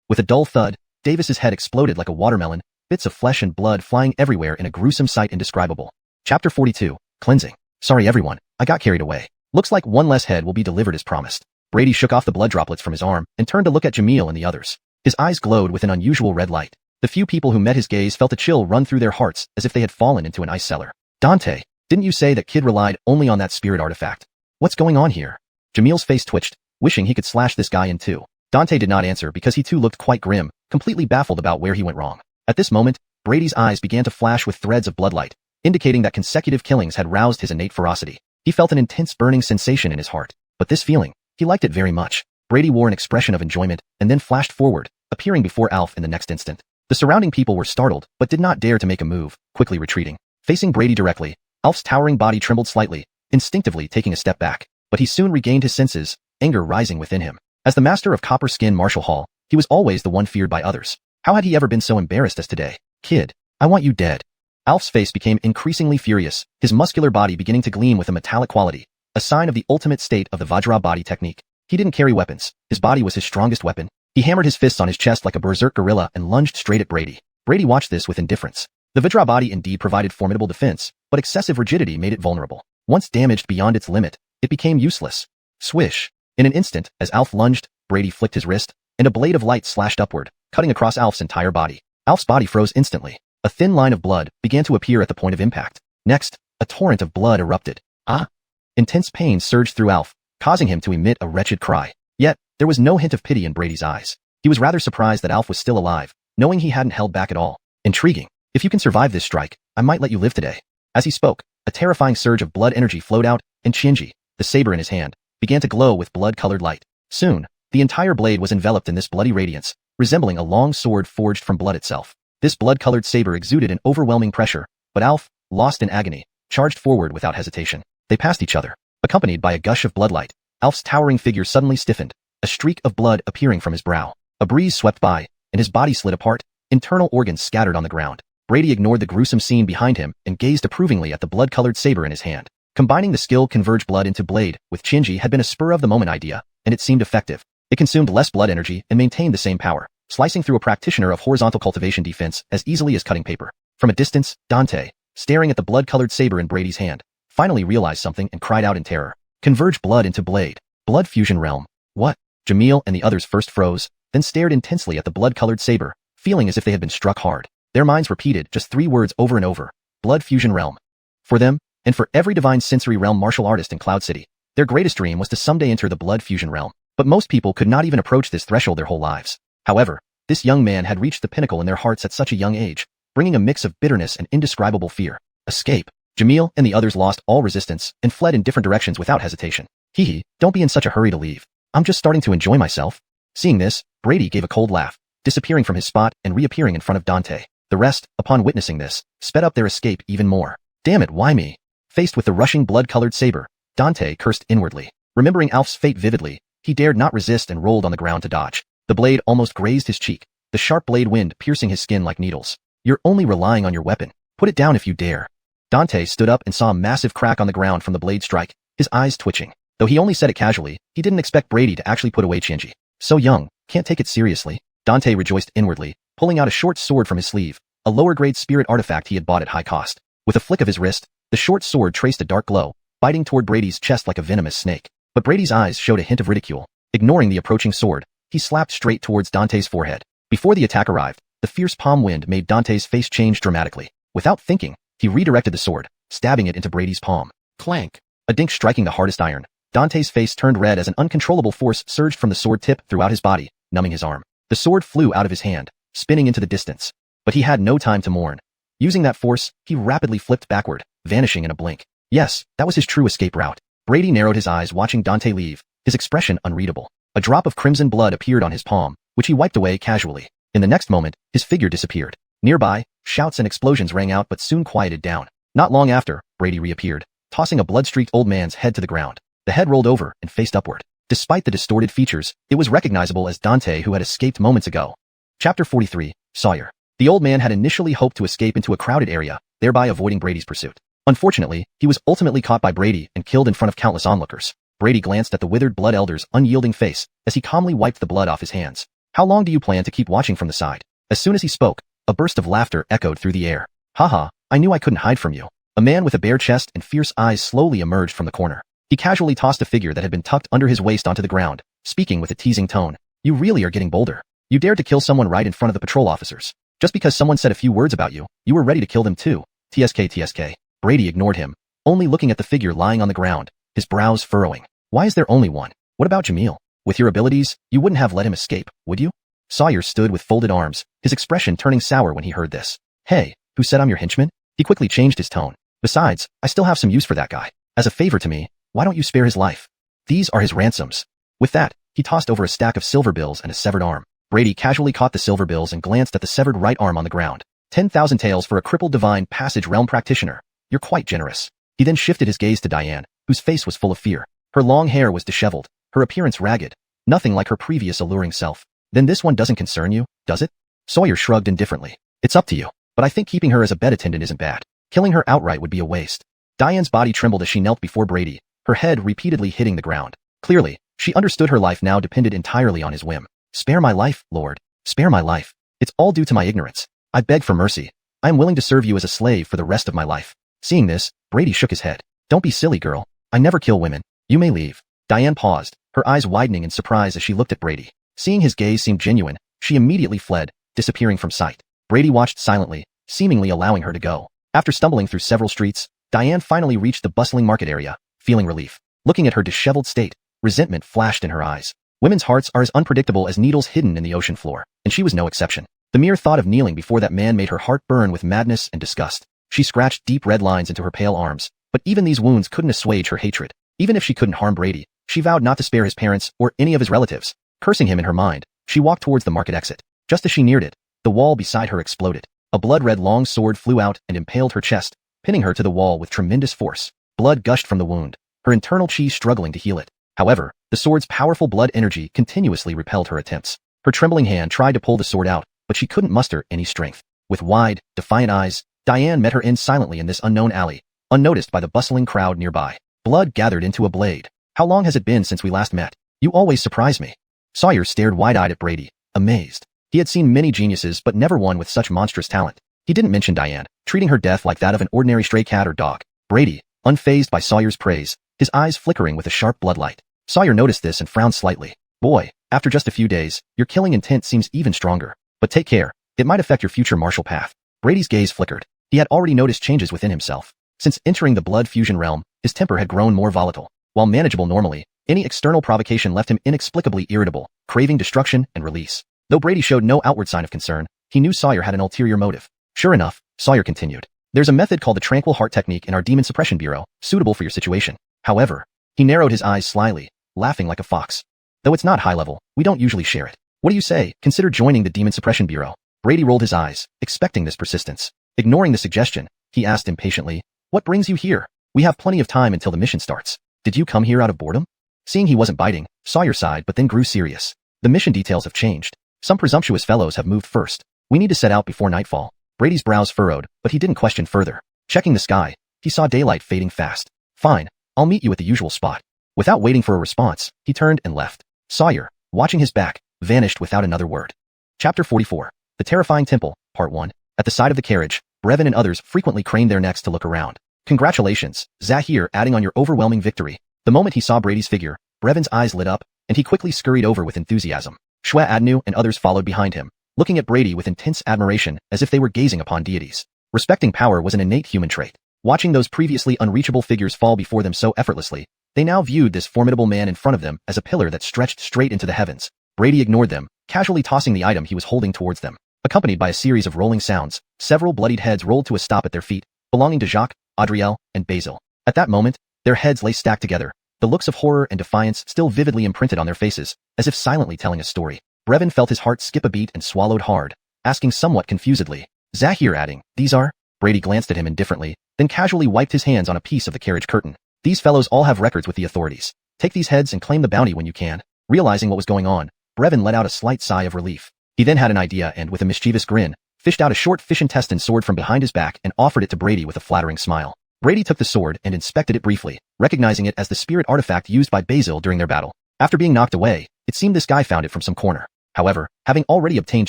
With a dull thud, Davis's head exploded like a watermelon, bits of flesh and blood flying everywhere in a gruesome sight indescribable. Chapter 42, Cleansing. Sorry everyone, I got carried away. Looks like one less head will be delivered as promised. Brady shook off the blood droplets from his arm and turned to look at Jamil and the others. His eyes glowed with an unusual red light. The few people who met his gaze felt a chill run through their hearts as if they had fallen into an ice cellar. Dante, didn't you say that kid relied only on that spirit artifact? What's going on here? Jamil's face twitched, wishing he could slash this guy in two. Dante did not answer because he too looked quite grim, completely baffled about where he went wrong. At this moment, Brady's eyes began to flash with threads of bloodlight, indicating that consecutive killings had roused his innate ferocity. He felt an intense burning sensation in his heart, but this feeling, he liked it very much. Brady wore an expression of enjoyment and then flashed forward, appearing before Alf in the next instant. The surrounding people were startled, but did not dare to make a move, quickly retreating. Facing Brady directly, Alf's towering body trembled slightly, instinctively taking a step back. But he soon regained his senses, anger rising within him. As the master of Copper Skin Martial Hall, he was always the one feared by others. How had he ever been so embarrassed as today? Kid, I want you dead. Alf's face became increasingly furious, his muscular body beginning to gleam with a metallic quality, a sign of the ultimate state of the Vajra body technique. He didn't carry weapons. His body was his strongest weapon. He hammered his fists on his chest like a berserk gorilla and lunged straight at Brady. Brady watched this with indifference. The Vajra body indeed provided formidable defense, but excessive rigidity made it vulnerable. Once damaged beyond its limit, it became useless. Swish. In an instant, as Alf lunged, Brady flicked his wrist, and a blade of light slashed upward, cutting across Alf's entire body. Alf's body froze instantly. A thin line of blood began to appear at the point of impact. Next, a torrent of blood erupted. Ah! Intense pain surged through Alf, causing him to emit a wretched cry. Yet, there was no hint of pity in Brady's eyes. He was rather surprised that Alf was still alive, knowing he hadn't held back at all. Intriguing. If you can survive this strike, I might let you live today. As he spoke, a terrifying surge of blood energy flowed out, and Shinji, the saber in his hand, began to glow with blood-colored light. Soon, the entire blade was enveloped in this bloody radiance, resembling a long sword forged from blood itself. This blood-colored saber exuded an overwhelming pressure, but Alf, lost in agony, charged forward without hesitation. They passed each other. Accompanied by a gush of bloodlight, Alf's towering figure suddenly stiffened, a streak of blood appearing from his brow. A breeze swept by, and his body slid apart, internal organs scattered on the ground. Brady ignored the gruesome scene behind him and gazed approvingly at the blood-colored saber in his hand. Combining the skill converge blood into blade with Shinji had been a spur-of-the-moment idea, and it seemed effective. It consumed less blood energy and maintained the same power, slicing through a practitioner of horizontal cultivation defense as easily as cutting paper. From a distance, Dante, staring at the blood-colored saber in Brady's hand, finally realized something and cried out in terror. Converge blood into blade. Blood fusion realm. What? Jamil and the others first froze, then stared intensely at the blood-colored saber, feeling as if they had been struck hard. Their minds repeated just 3 words over and over. Blood fusion realm. For them, and for every divine sensory realm martial artist in Cloud City, their greatest dream was to someday enter the blood fusion realm. But most people could not even approach this threshold their whole lives. However, this young man had reached the pinnacle in their hearts at such a young age, bringing a mix of bitterness and indescribable fear. Escape. Jamil and the others lost all resistance and fled in different directions without hesitation. Hee, don't be in such a hurry to leave. I'm just starting to enjoy myself. Seeing this, Brady gave a cold laugh, disappearing from his spot and reappearing in front of Dante. The rest, upon witnessing this, sped up their escape even more. Damn it, why me? Faced with the rushing blood-colored saber, Dante cursed inwardly. Remembering Alf's fate vividly, he dared not resist and rolled on the ground to dodge. The blade almost grazed his cheek, the sharp blade wind piercing his skin like needles. You're only relying on your weapon. Put it down if you dare. Dante stood up and saw a massive crack on the ground from the blade strike, his eyes twitching. Though he only said it casually, he didn't expect Brady to actually put away Qianji. So young, can't take it seriously. Dante rejoiced inwardly, pulling out a short sword from his sleeve, a lower-grade spirit artifact he had bought at high cost. With a flick of his wrist, the short sword traced a dark glow, biting toward Brady's chest like a venomous snake. But Brady's eyes showed a hint of ridicule. Ignoring the approaching sword, he slapped straight towards Dante's forehead. Before the attack arrived, the fierce palm wind made Dante's face change dramatically. Without thinking, he redirected the sword, stabbing it into Brady's palm. Clank! A dink striking the hardest iron. Dante's face turned red as an uncontrollable force surged from the sword tip throughout his body, numbing his arm. The sword flew out of his hand, spinning into the distance. But he had no time to mourn. Using that force, he rapidly flipped backward, vanishing in a blink. Yes, that was his true escape route. Brady narrowed his eyes watching Dante leave, his expression unreadable. A drop of crimson blood appeared on his palm, which he wiped away casually. In the next moment, his figure disappeared. Nearby, shouts and explosions rang out but soon quieted down. Not long after, Brady reappeared, tossing a blood-streaked old man's head to the ground. The head rolled over and faced upward. Despite the distorted features, it was recognizable as Dante who had escaped moments ago. Chapter 43, Sawyer. The old man had initially hoped to escape into a crowded area, thereby avoiding Brady's pursuit. Unfortunately, he was ultimately caught by Brady and killed in front of countless onlookers. Brady glanced at the withered blood elder's unyielding face as he calmly wiped the blood off his hands. How long do you plan to keep watching from the side? As soon as he spoke, a burst of laughter echoed through the air. Haha, I knew I couldn't hide from you. A man with a bare chest and fierce eyes slowly emerged from the corner. He casually tossed a figure that had been tucked under his waist onto the ground, speaking with a teasing tone. You really are getting bolder. You dared to kill someone right in front of the patrol officers. Just because someone said a few words about you, you were ready to kill them too. TSK. Brady ignored him, only looking at the figure lying on the ground, his brows furrowing. Why is there only one? What about Jamil? With your abilities, you wouldn't have let him escape, would you? Sawyer stood with folded arms, his expression turning sour when he heard this. Hey, who said I'm your henchman? He quickly changed his tone. Besides, I still have some use for that guy. As a favor to me, why don't you spare his life? These are his ransoms. With that, he tossed over a stack of silver bills and a severed arm. Brady casually caught the silver bills and glanced at the severed right arm on the ground. 10,000 taels for a crippled divine passage realm practitioner. You're quite generous. He then shifted his gaze to Diane, whose face was full of fear. Her long hair was disheveled, her appearance ragged, nothing like her previous alluring self. Then this one doesn't concern you, does it? Sawyer shrugged indifferently. It's up to you, but I think keeping her as a bed attendant isn't bad. Killing her outright would be a waste. Diane's body trembled as she knelt before Brady, her head repeatedly hitting the ground. Clearly, she understood her life now depended entirely on his whim. Spare my life, Lord. Spare my life. It's all due to my ignorance. I beg for mercy. I am willing to serve you as a slave for the rest of my life. Seeing this, Brady shook his head. Don't be silly, girl. I never kill women. You may leave. Diane paused, her eyes widening in surprise as she looked at Brady. Seeing his gaze seemed genuine, she immediately fled, disappearing from sight. Brady watched silently, seemingly allowing her to go. After stumbling through several streets, Diane finally reached the bustling market area, feeling relief. Looking at her disheveled state, resentment flashed in her eyes. Women's hearts are as unpredictable as needles hidden in the ocean floor, and she was no exception. The mere thought of kneeling before that man made her heart burn with madness and disgust. She scratched deep red lines into her pale arms, but even these wounds couldn't assuage her hatred. Even if she couldn't harm Brady, she vowed not to spare his parents or any of his relatives. Cursing him in her mind, she walked towards the market exit. Just as she neared it, the wall beside her exploded. A blood-red long sword flew out and impaled her chest, pinning her to the wall with tremendous force. Blood gushed from the wound, her internal chi struggling to heal it. However, the sword's powerful blood energy continuously repelled her attempts. Her trembling hand tried to pull the sword out, but she couldn't muster any strength. With wide, defiant eyes, Diane met her end silently in this unknown alley, unnoticed by the bustling crowd nearby. Blood gathered into a blade. How long has it been since we last met? You always surprise me. Sawyer stared wide-eyed at Brady, amazed. He had seen many geniuses but never one with such monstrous talent. He didn't mention Diane, treating her death like that of an ordinary stray cat or dog. Brady, unfazed by Sawyer's praise, his eyes flickering with a sharp bloodlight. Sawyer noticed this and frowned slightly. Boy, after just a few days, your killing intent seems even stronger. But take care, it might affect your future martial path. Brady's gaze flickered. He had already noticed changes within himself. Since entering the blood fusion realm, his temper had grown more volatile. While manageable normally, any external provocation left him inexplicably irritable, craving destruction and release. Though Brady showed no outward sign of concern, he knew Sawyer had an ulterior motive. Sure enough, Sawyer continued. There's a method called the Tranquil Heart Technique in our Demon Suppression Bureau, suitable for your situation. However, he narrowed his eyes slyly, laughing like a fox. Though it's not high level, we don't usually share it. What do you say? Consider joining the Demon Suppression Bureau. Brady rolled his eyes, expecting this persistence. Ignoring the suggestion, he asked impatiently, what brings you here? We have plenty of time until the mission starts. Did you come here out of boredom? Seeing he wasn't biting, Sawyer sighed but then grew serious. The mission details have changed. Some presumptuous fellows have moved first. We need to set out before nightfall. Brady's brows furrowed, but he didn't question further. Checking the sky, he saw daylight fading fast. Fine, I'll meet you at the usual spot. Without waiting for a response, he turned and left. Sawyer, watching his back, vanished without another word. Chapter 44. The Terrifying Temple, Part 1. At the side of the carriage, Brevin and others frequently craned their necks to look around. Congratulations, Zahir, adding on your overwhelming victory. The moment he saw Brady's figure, Brevin's eyes lit up, and he quickly scurried over with enthusiasm. Xuanhuan and others followed behind him, looking at Brady with intense admiration as if they were gazing upon deities. Respecting power was an innate human trait. Watching those previously unreachable figures fall before them so effortlessly, they now viewed this formidable man in front of them as a pillar that stretched straight into the heavens. Brady ignored them, casually tossing the item he was holding towards them. Accompanied by a series of rolling sounds, several bloodied heads rolled to a stop at their feet, belonging to Jacques, Adriel, and Basil. At that moment, their heads lay stacked together, the looks of horror and defiance still vividly imprinted on their faces, as if silently telling a story. Brevin felt his heart skip a beat and swallowed hard, asking somewhat confusedly, Zahir, adding, these are? Brady glanced at him indifferently, then casually wiped his hands on a piece of the carriage curtain. These fellows all have records with the authorities. Take these heads and claim the bounty when you can. Realizing what was going on, Brevin let out a slight sigh of relief. He then had an idea and, with a mischievous grin, fished out a short fish intestine sword from behind his back and offered it to Brady with a flattering smile. Brady took the sword and inspected it briefly, recognizing it as the spirit artifact used by Basil during their battle. After being knocked away, it seemed this guy found it from some corner. However, having already obtained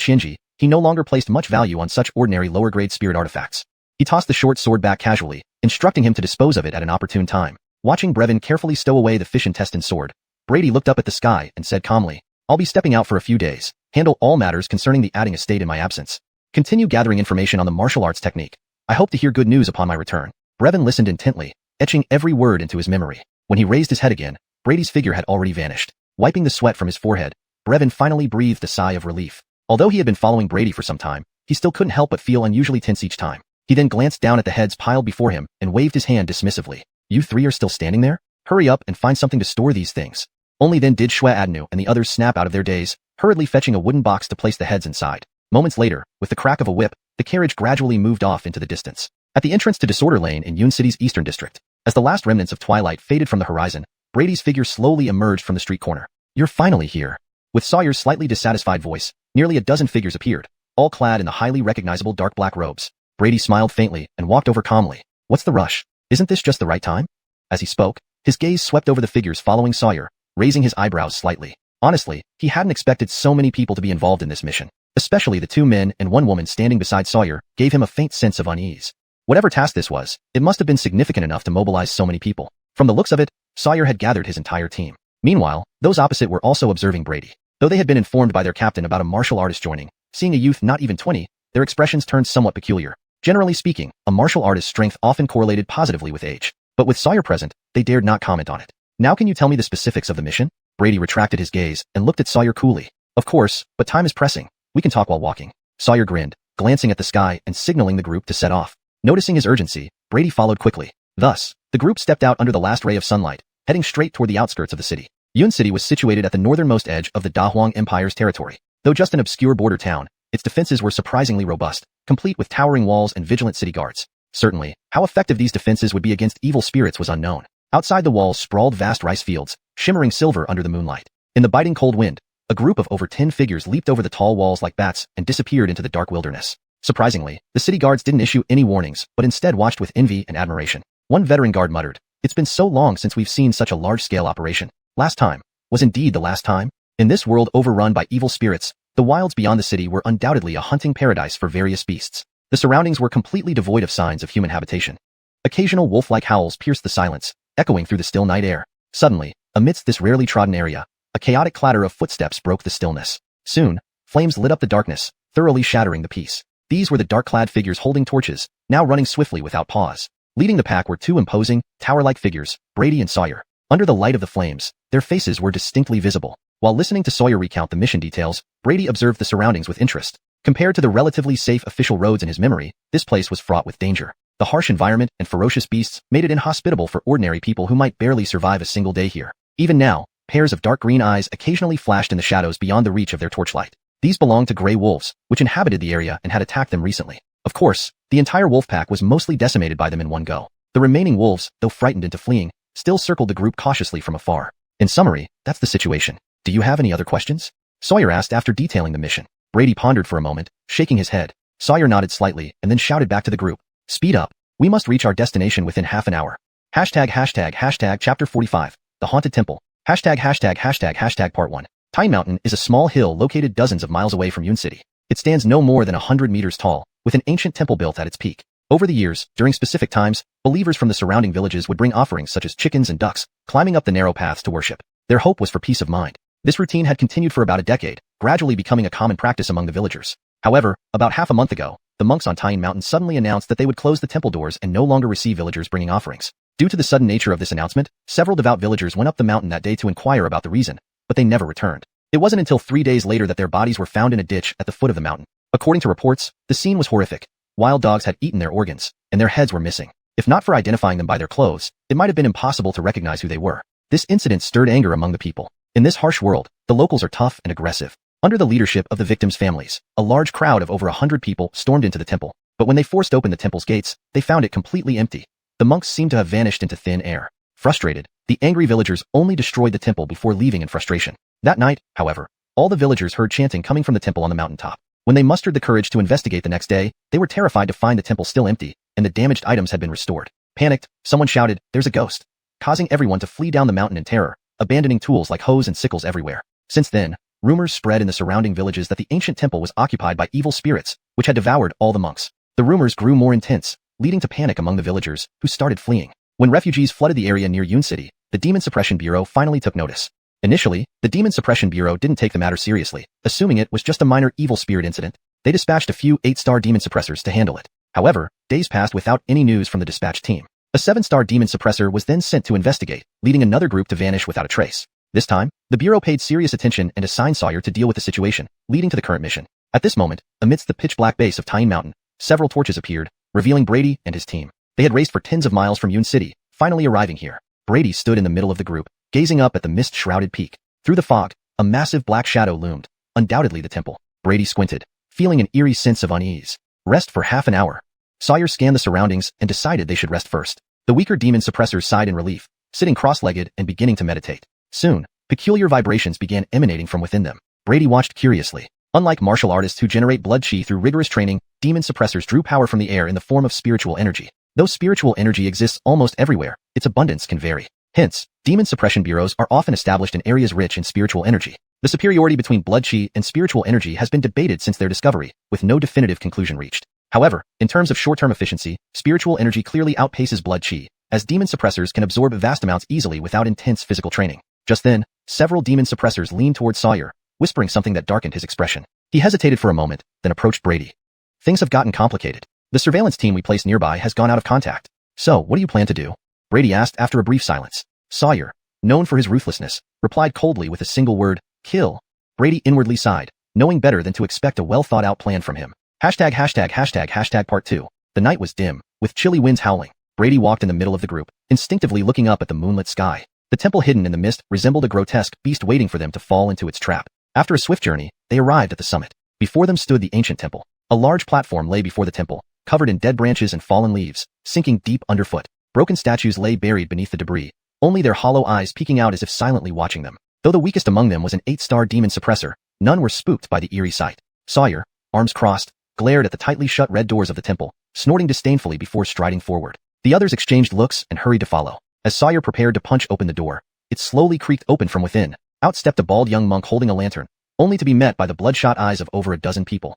Shinji, he no longer placed much value on such ordinary lower-grade spirit artifacts. He tossed the short sword back casually, instructing him to dispose of it at an opportune time. Watching Brevin carefully stow away the fish intestine sword, Brady looked up at the sky and said calmly, I'll be stepping out for a few days. Handle all matters concerning the adding estate in my absence. Continue gathering information on the martial arts technique. I hope to hear good news upon my return. Brevin listened intently, etching every word into his memory. When he raised his head again, Brady's figure had already vanished. Wiping the sweat from his forehead, Brevin finally breathed a sigh of relief. Although he had been following Brady for some time, he still couldn't help but feel unusually tense each time. He then glanced down at the heads piled before him and waved his hand dismissively. You three are still standing there? Hurry up and find something to store these things. Only then did Xuanhuan and the others snap out of their daze, hurriedly fetching a wooden box to place the heads inside. Moments later, with the crack of a whip, the carriage gradually moved off into the distance. At the entrance to Disorder Lane in Yun City's eastern district, as the last remnants of twilight faded from the horizon, Brady's figure slowly emerged from the street corner. You're finally here. With Sawyer's slightly dissatisfied voice, nearly a dozen figures appeared, all clad in the highly recognizable dark black robes. Brady smiled faintly and walked over calmly. What's the rush? Isn't this just the right time? As he spoke, his gaze swept over the figures following Sawyer, raising his eyebrows slightly. Honestly, he hadn't expected so many people to be involved in this mission. Especially the two men and one woman standing beside Sawyer gave him a faint sense of unease. Whatever task this was, it must have been significant enough to mobilize so many people. From the looks of it, Sawyer had gathered his entire team. Meanwhile, those opposite were also observing Brady. Though they had been informed by their captain about a martial artist joining, seeing a youth not even 20, their expressions turned somewhat peculiar. Generally speaking, a martial artist's strength often correlated positively with age. But with Sawyer present, they dared not comment on it. Now can you tell me the specifics of the mission? Brady retracted his gaze and looked at Sawyer coolly. Of course, but time is pressing. We can talk while walking. Sawyer grinned, glancing at the sky and signaling the group to set off. Noticing his urgency, Brady followed quickly. Thus, the group stepped out under the last ray of sunlight, heading straight toward the outskirts of the city. Yun City was situated at the northernmost edge of the Dahuang Empire's territory. Though just an obscure border town, its defenses were surprisingly robust, complete with towering walls and vigilant city guards. Certainly, how effective these defenses would be against evil spirits was unknown. Outside the walls sprawled vast rice fields, shimmering silver under the moonlight. In the biting cold wind, a group of over 10 figures leaped over the tall walls like bats and disappeared into the dark wilderness. Surprisingly, the city guards didn't issue any warnings, but instead watched with envy and admiration. One veteran guard muttered, "It's been so long since we've seen such a large-scale operation. Last time was indeed the last time." In this world overrun by evil spirits, the wilds beyond the city were undoubtedly a hunting paradise for various beasts. The surroundings were completely devoid of signs of human habitation. Occasional wolf-like howls pierced the silence, echoing through the still night air. Suddenly, amidst this rarely trodden area, a chaotic clatter of footsteps broke the stillness. Soon, flames lit up the darkness, thoroughly shattering the peace. These were the dark-clad figures holding torches, now running swiftly without pause. Leading the pack were two imposing, tower-like figures, Brady and Sawyer. Under the light of the flames, their faces were distinctly visible. While listening to Sawyer recount the mission details, Brady observed the surroundings with interest. Compared to the relatively safe official roads in his memory, this place was fraught with danger. The harsh environment and ferocious beasts made it inhospitable for ordinary people who might barely survive a single day here. Even now, pairs of dark green eyes occasionally flashed in the shadows beyond the reach of their torchlight. These belonged to gray wolves, which inhabited the area and had attacked them recently. Of course, the entire wolf pack was mostly decimated by them in one go. The remaining wolves, though frightened into fleeing, still circled the group cautiously from afar. In summary, that's the situation. Do you have any other questions? Sawyer asked after detailing the mission. Brady pondered for a moment, shaking his head. Sawyer nodded slightly and then shouted back to the group. Speed up. We must reach our destination within half an hour. Hashtag chapter 45. The Haunted Temple. Hashtag part 1. Tine Mountain is a small hill located dozens of miles away from Yun City. It stands no more than 100 meters tall, with an ancient temple built at its peak. Over the years, during specific times, believers from the surrounding villages would bring offerings such as chickens and ducks, climbing up the narrow paths to worship. Their hope was for peace of mind. This routine had continued for about a decade, gradually becoming a common practice among the villagers. However, about half a month ago, the monks on Tine Mountain suddenly announced that they would close the temple doors and no longer receive villagers bringing offerings. Due to the sudden nature of this announcement, several devout villagers went up the mountain that day to inquire about the reason, but they never returned. It wasn't until 3 days later that their bodies were found in a ditch at the foot of the mountain. According to reports, the scene was horrific. Wild dogs had eaten their organs, and their heads were missing. If not for identifying them by their clothes, it might have been impossible to recognize who they were. This incident stirred anger among the people. In this harsh world, the locals are tough and aggressive. Under the leadership of the victims' families, a large crowd of over 100 people stormed into the temple. But when they forced open the temple's gates, they found it completely empty. The monks seemed to have vanished into thin air. Frustrated, the angry villagers only destroyed the temple before leaving in frustration. That night, however, all the villagers heard chanting coming from the temple on the mountaintop. When they mustered the courage to investigate the next day, they were terrified to find the temple still empty, and the damaged items had been restored. Panicked, someone shouted, "There's a ghost," causing everyone to flee down the mountain in terror, abandoning tools like hoes and sickles everywhere. Since then, rumors spread in the surrounding villages that the ancient temple was occupied by evil spirits, which had devoured all the monks. The rumors grew more intense, leading to panic among the villagers, who started fleeing. When refugees flooded the area near Yun City, the Demon Suppression Bureau finally took notice. Initially, the Demon Suppression Bureau didn't take the matter seriously, assuming it was just a minor evil spirit incident. They dispatched a few 8-star demon suppressors to handle it. However, days passed without any news from the dispatch team. A 7-star demon suppressor was then sent to investigate, leading another group to vanish without a trace. This time, the Bureau paid serious attention and assigned Sawyer to deal with the situation, leading to the current mission. At this moment, amidst the pitch-black base of Tine Mountain, several torches appeared, revealing Brady and his team. They had raced for tens of miles from Yun City, finally arriving here. Brady stood in the middle of the group, gazing up at the mist-shrouded peak. Through the fog, a massive black shadow loomed, undoubtedly the temple. Brady squinted, feeling an eerie sense of unease. Rest for half an hour. Sawyer scanned the surroundings and decided they should rest first. The weaker demon suppressors sighed in relief, sitting cross-legged and beginning to meditate. Soon, peculiar vibrations began emanating from within them. Brady watched curiously. Unlike martial artists who generate blood chi through rigorous training, demon suppressors drew power from the air in the form of spiritual energy. Though spiritual energy exists almost everywhere, its abundance can vary. Hence, demon suppression bureaus are often established in areas rich in spiritual energy. The superiority between blood chi and spiritual energy has been debated since their discovery, with no definitive conclusion reached. However, in terms of short-term efficiency, spiritual energy clearly outpaces blood chi, as demon suppressors can absorb vast amounts easily without intense physical training. Just then, several demon suppressors leaned toward Sawyer, whispering something that darkened his expression. He hesitated for a moment, then approached Brady. Things have gotten complicated. The surveillance team we placed nearby has gone out of contact. So, what do you plan to do? Brady asked after a brief silence. Sawyer, known for his ruthlessness, replied coldly with a single word, kill. Brady inwardly sighed, knowing better than to expect a well-thought-out plan from him. Hashtag part 2. The night was dim, with chilly winds howling. Brady walked in the middle of the group, instinctively looking up at the moonlit sky. The temple hidden in the mist resembled a grotesque beast waiting for them to fall into its trap. After a swift journey, they arrived at the summit. Before them stood the ancient temple. A large platform lay before the temple, covered in dead branches and fallen leaves, sinking deep underfoot. Broken statues lay buried beneath the debris, only their hollow eyes peeking out as if silently watching them. Though the weakest among them was an 8-star demon suppressor, none were spooked by the eerie sight. Sawyer, arms crossed, glared at the tightly shut red doors of the temple, snorting disdainfully before striding forward. The others exchanged looks and hurried to follow. As Sawyer prepared to punch open the door, it slowly creaked open from within. Out stepped a bald young monk holding a lantern, only to be met by the bloodshot eyes of over a dozen people.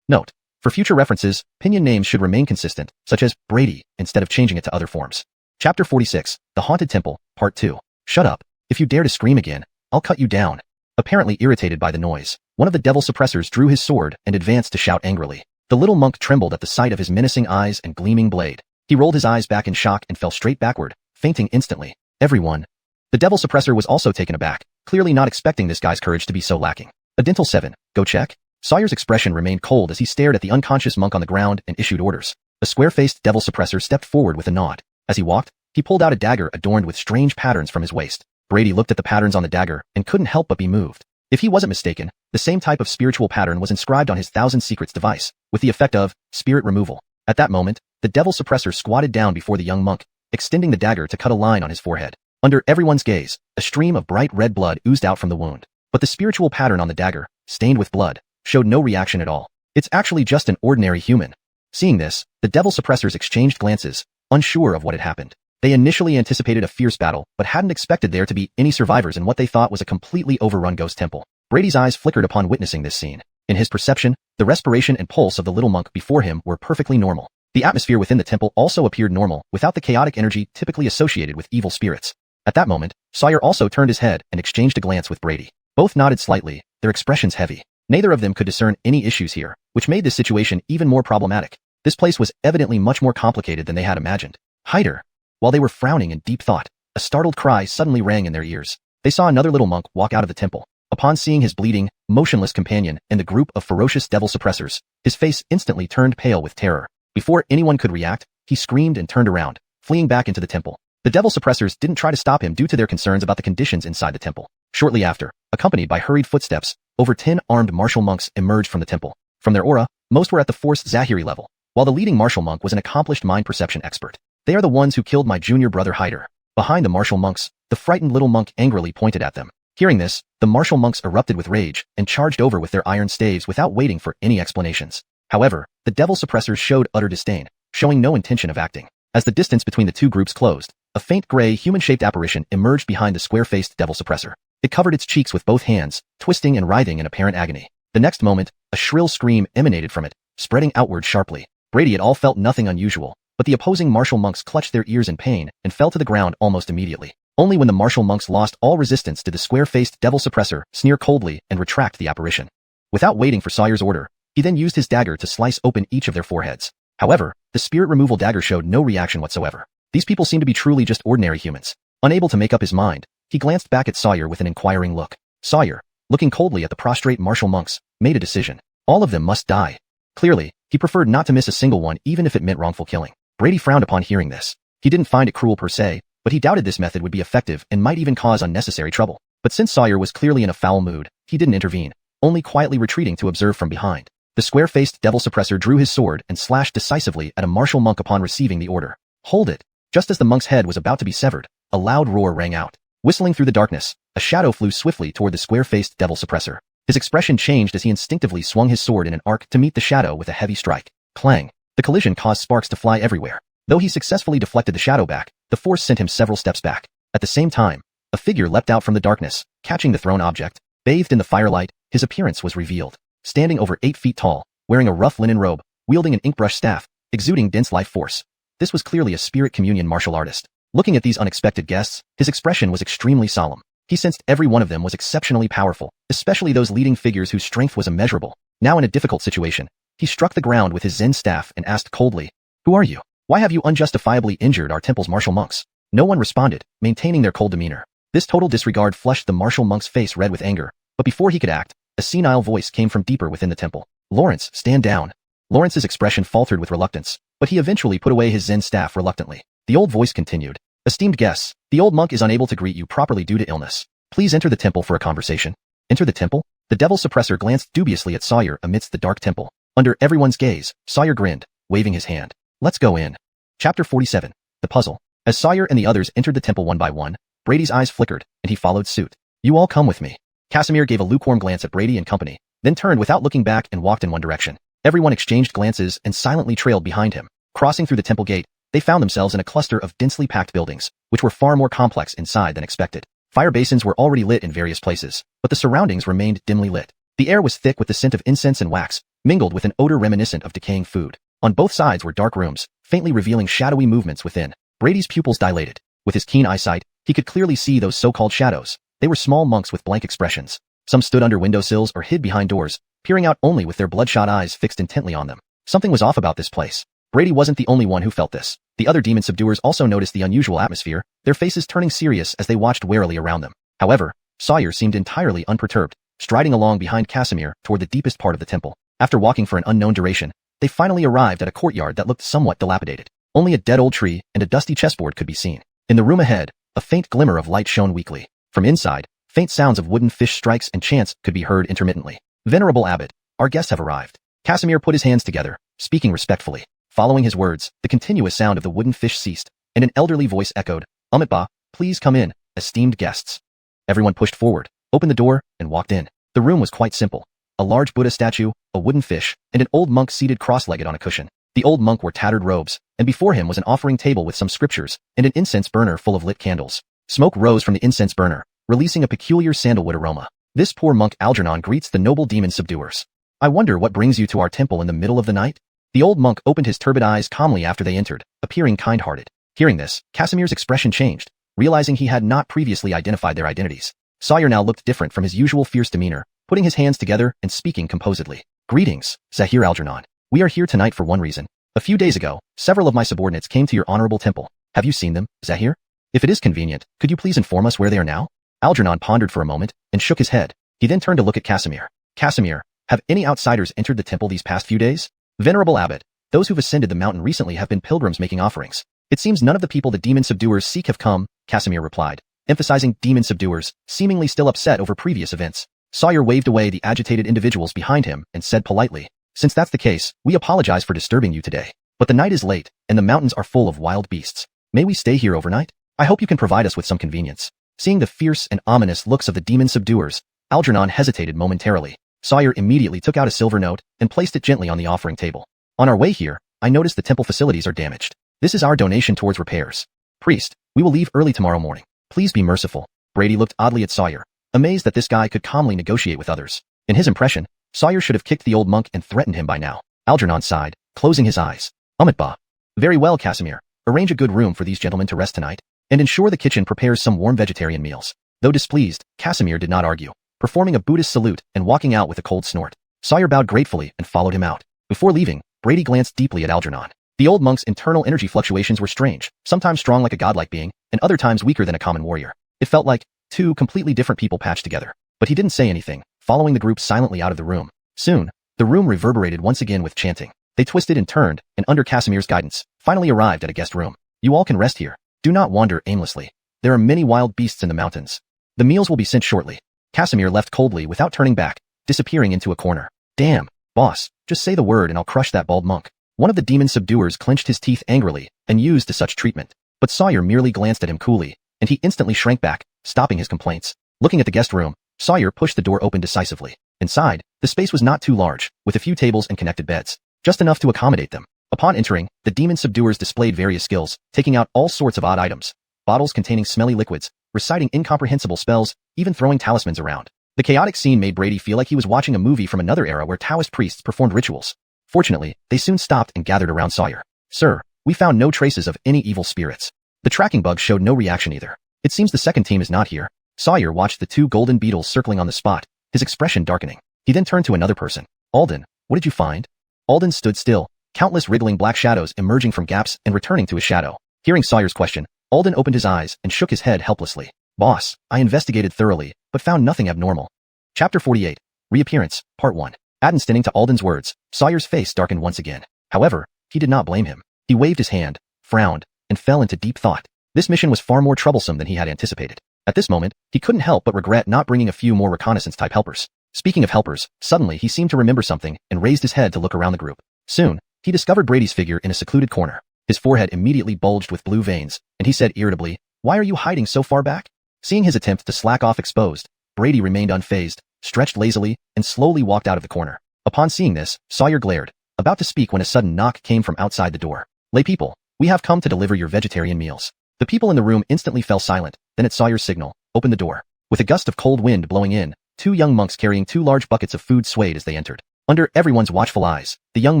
Note. For future references, pinyin names should remain consistent, such as Brady, instead of changing it to other forms. Chapter 46, The Haunted Temple, Part 2. Shut up. If you dare to scream again, I'll cut you down. Apparently irritated by the noise, one of the devil suppressors drew his sword and advanced to shout angrily. The little monk trembled at the sight of his menacing eyes and gleaming blade. He rolled his eyes back in shock and fell straight backward, fainting instantly. Everyone. The devil suppressor was also taken aback, clearly not expecting this guy's courage to be so lacking. A dental 7, go check? Sawyer's expression remained cold as he stared at the unconscious monk on the ground and issued orders. A square-faced devil suppressor stepped forward with a nod. As he walked, he pulled out a dagger adorned with strange patterns from his waist. Brady looked at the patterns on the dagger and couldn't help but be moved. If he wasn't mistaken, the same type of spiritual pattern was inscribed on his Thousand Secrets device, with the effect of spirit removal. At that moment, the devil suppressor squatted down before the young monk, extending the dagger to cut a line on his forehead. Under everyone's gaze, a stream of bright red blood oozed out from the wound. But the spiritual pattern on the dagger, stained with blood, showed no reaction at all. It's actually just an ordinary human. Seeing this, the devil suppressors exchanged glances, unsure of what had happened. They initially anticipated a fierce battle, but hadn't expected there to be any survivors in what they thought was a completely overrun ghost temple. Brady's eyes flickered upon witnessing this scene. In his perception, the respiration and pulse of the little monk before him were perfectly normal. The atmosphere within the temple also appeared normal, without the chaotic energy typically associated with evil spirits. At that moment, Sawyer also turned his head and exchanged a glance with Brady. Both nodded slightly, their expressions heavy. Neither of them could discern any issues here, which made this situation even more problematic. This place was evidently much more complicated than they had imagined. Hider. While they were frowning in deep thought, a startled cry suddenly rang in their ears. They saw another little monk walk out of the temple. Upon seeing his bleeding, motionless companion and the group of ferocious devil suppressors, his face instantly turned pale with terror. Before anyone could react, he screamed and turned around, fleeing back into the temple. The devil suppressors didn't try to stop him due to their concerns about the conditions inside the temple. Shortly after, accompanied by hurried footsteps, over 10 armed martial monks emerged from the temple. From their aura, most were at the Force Zahiri level, while the leading martial monk was an accomplished mind perception expert. They are the ones who killed my junior brother Hyder. Behind the martial monks, the frightened little monk angrily pointed at them. Hearing this, the martial monks erupted with rage and charged over with their iron staves without waiting for any explanations. However, the devil suppressors showed utter disdain, showing no intention of acting. As the distance between the two groups closed, a faint gray human-shaped apparition emerged behind the square-faced devil suppressor. It covered its cheeks with both hands, twisting and writhing in apparent agony. The next moment, a shrill scream emanated from it, spreading outward sharply. Brady et al. Felt nothing unusual, but the opposing martial monks clutched their ears in pain and fell to the ground almost immediately. Only when the martial monks lost all resistance did the square-faced devil suppressor sneer coldly and retract the apparition. Without waiting for Sawyer's order, he then used his dagger to slice open each of their foreheads. However, the spirit removal dagger showed no reaction whatsoever. These people seemed to be truly just ordinary humans. Unable to make up his mind, he glanced back at Sawyer with an inquiring look. Sawyer, looking coldly at the prostrate martial monks, made a decision. All of them must die. Clearly, he preferred not to miss a single one even if it meant wrongful killing. Brady frowned upon hearing this. He didn't find it cruel per se, but he doubted this method would be effective and might even cause unnecessary trouble. But since Sawyer was clearly in a foul mood, he didn't intervene, only quietly retreating to observe from behind. The square-faced devil suppressor drew his sword and slashed decisively at a martial monk upon receiving the order. Hold it! Just as the monk's head was about to be severed, a loud roar rang out. Whistling through the darkness, a shadow flew swiftly toward the square-faced devil suppressor. His expression changed as he instinctively swung his sword in an arc to meet the shadow with a heavy strike. Clang! The collision caused sparks to fly everywhere. Though he successfully deflected the shadow back, the force sent him several steps back. At the same time, a figure leapt out from the darkness, catching the thrown object. Bathed in the firelight, his appearance was revealed. Standing over 8 feet tall, wearing a rough linen robe, wielding an inkbrush staff, exuding dense life force. This was clearly a spirit communion martial artist. Looking at these unexpected guests, his expression was extremely solemn. He sensed every one of them was exceptionally powerful, especially those leading figures whose strength was immeasurable. Now in a difficult situation, he struck the ground with his Zen staff and asked coldly, "Who are you? Why have you unjustifiably injured our temple's martial monks?" No one responded, maintaining their cold demeanor. This total disregard flushed the martial monk's face red with anger, but before he could act, a senile voice came from deeper within the temple. "Lawrence, stand down." Lawrence's expression faltered with reluctance, but he eventually put away his Zen staff reluctantly. The old voice continued, "Esteemed guests, the old monk is unable to greet you properly due to illness. Please enter the temple for a conversation." Enter the temple? The devil suppressor glanced dubiously at Sawyer amidst the dark temple. Under everyone's gaze, Sawyer grinned, waving his hand. "Let's go in." Chapter 47. The Puzzle. As Sawyer and the others entered the temple one by one, Brady's eyes flickered, and he followed suit. "You all come with me." Casimir gave a lukewarm glance at Brady and company, then turned without looking back and walked in one direction. Everyone exchanged glances and silently trailed behind him. Crossing through the temple gate, they found themselves in a cluster of densely packed buildings, which were far more complex inside than expected. Fire basins were already lit in various places, but the surroundings remained dimly lit. The air was thick with the scent of incense and wax, mingled with an odor reminiscent of decaying food. On both sides were dark rooms, faintly revealing shadowy movements within. Brady's pupils dilated. With his keen eyesight, he could clearly see those so-called shadows. They were small monks with blank expressions. Some stood under windowsills or hid behind doors, peering out only with their bloodshot eyes fixed intently on them. Something was off about this place. Brady wasn't the only one who felt this. The other demon subduers also noticed the unusual atmosphere, their faces turning serious as they watched warily around them. However, Sawyer seemed entirely unperturbed, striding along behind Casimir toward the deepest part of the temple. After walking for an unknown duration, they finally arrived at a courtyard that looked somewhat dilapidated. Only a dead old tree and a dusty chessboard could be seen. In the room ahead, a faint glimmer of light shone weakly. From inside, faint sounds of wooden fish strikes and chants could be heard intermittently. Venerable Abbot, our guests have arrived. Casimir put his hands together, speaking respectfully. Following his words, the continuous sound of the wooden fish ceased, and an elderly voice echoed, Amitba, please come in, esteemed guests. Everyone pushed forward, opened the door, and walked in. The room was quite simple. A large Buddha statue, a wooden fish, and an old monk seated cross-legged on a cushion. The old monk wore tattered robes, and before him was an offering table with some scriptures, and an incense burner full of lit candles. Smoke rose from the incense burner, releasing a peculiar sandalwood aroma. This poor monk Algernon greets the noble demon subduers. I wonder what brings you to our temple in the middle of the night? The old monk opened his turbid eyes calmly after they entered, appearing kind-hearted. Hearing this, Casimir's expression changed, realizing he had not previously identified their identities. Sawyer now looked different from his usual fierce demeanor, putting his hands together and speaking composedly. Greetings, Zahir Algernon. We are here tonight for one reason. A few days ago, several of my subordinates came to your honorable temple. Have you seen them, Zahir? If it is convenient, could you please inform us where they are now? Algernon pondered for a moment and shook his head. He then turned to look at Casimir. Casimir, have any outsiders entered the temple these past few days? Venerable Abbot, those who've ascended the mountain recently have been pilgrims making offerings. It seems none of the people the demon subduers seek have come, Casimir replied, emphasizing demon subduers, seemingly still upset over previous events. Sawyer waved away the agitated individuals behind him and said politely, since that's the case, we apologize for disturbing you today. But the night is late, and the mountains are full of wild beasts. May we stay here overnight? I hope you can provide us with some convenience. Seeing the fierce and ominous looks of the demon subduers, Algernon hesitated momentarily. Sawyer immediately took out a silver note and placed it gently on the offering table. On our way here, I noticed the temple facilities are damaged. This is our donation towards repairs. Priest, we will leave early tomorrow morning. Please be merciful. Brady looked oddly at Sawyer, amazed that this guy could calmly negotiate with others. In his impression, Sawyer should have kicked the old monk and threatened him by now. Algernon sighed, closing his eyes. Amitba. Very well, Casimir. Arrange a good room for these gentlemen to rest tonight, and ensure the kitchen prepares some warm vegetarian meals. Though displeased, Casimir did not argue, performing a Buddhist salute and walking out with a cold snort. Sawyer bowed gratefully and followed him out. Before leaving, Brady glanced deeply at Algernon. The old monk's internal energy fluctuations were strange, sometimes strong like a godlike being, and other times weaker than a common warrior. It felt like two completely different people patched together. But he didn't say anything, following the group silently out of the room. Soon, the room reverberated once again with chanting. They twisted and turned, and under Casimir's guidance, finally arrived at a guest room. You all can rest here. Do not wander aimlessly. There are many wild beasts in the mountains. The meals will be sent shortly. Casimir left coldly without turning back, disappearing into a corner. Damn, boss, just say the word and I'll crush that bald monk. One of the demon subduers clenched his teeth angrily and used to such treatment. But Sawyer merely glanced at him coolly, and he instantly shrank back, stopping his complaints. Looking at the guest room, Sawyer pushed the door open decisively. Inside, the space was not too large, with a few tables and connected beds, just enough to accommodate them. Upon entering, the demon subduers displayed various skills, taking out all sorts of odd items, bottles containing smelly liquids, reciting incomprehensible spells, even throwing talismans around. The chaotic scene made Brady feel like he was watching a movie from another era where Taoist priests performed rituals. Fortunately, they soon stopped and gathered around Sawyer. Sir, we found no traces of any evil spirits. The tracking bug showed no reaction either. It seems the second team is not here. Sawyer watched the two golden beetles circling on the spot, his expression darkening. He then turned to another person. Alden, what did you find? Alden stood still, countless wriggling black shadows emerging from gaps and returning to his shadow. Hearing Sawyer's question, Alden opened his eyes and shook his head helplessly. Boss, I investigated thoroughly, but found nothing abnormal. Chapter 48. Reappearance, Part 1. Listening to Alden's words, Sawyer's face darkened once again. However, he did not blame him. He waved his hand, frowned, and fell into deep thought. This mission was far more troublesome than he had anticipated. At this moment, he couldn't help but regret not bringing a few more reconnaissance-type helpers. Speaking of helpers, suddenly he seemed to remember something and raised his head to look around the group. Soon, he discovered Brady's figure in a secluded corner. His forehead immediately bulged with blue veins, and he said irritably, "Why are you hiding so far back?" Seeing his attempt to slack off exposed, Brady remained unfazed, stretched lazily, and slowly walked out of the corner. Upon seeing this, Sawyer glared, about to speak when a sudden knock came from outside the door. "Lay people, we have come to deliver your vegetarian meals." The people in the room instantly fell silent, then at Sawyer's signal, opened the door. With a gust of cold wind blowing in, two young monks carrying two large buckets of food swayed as they entered. Under everyone's watchful eyes, the young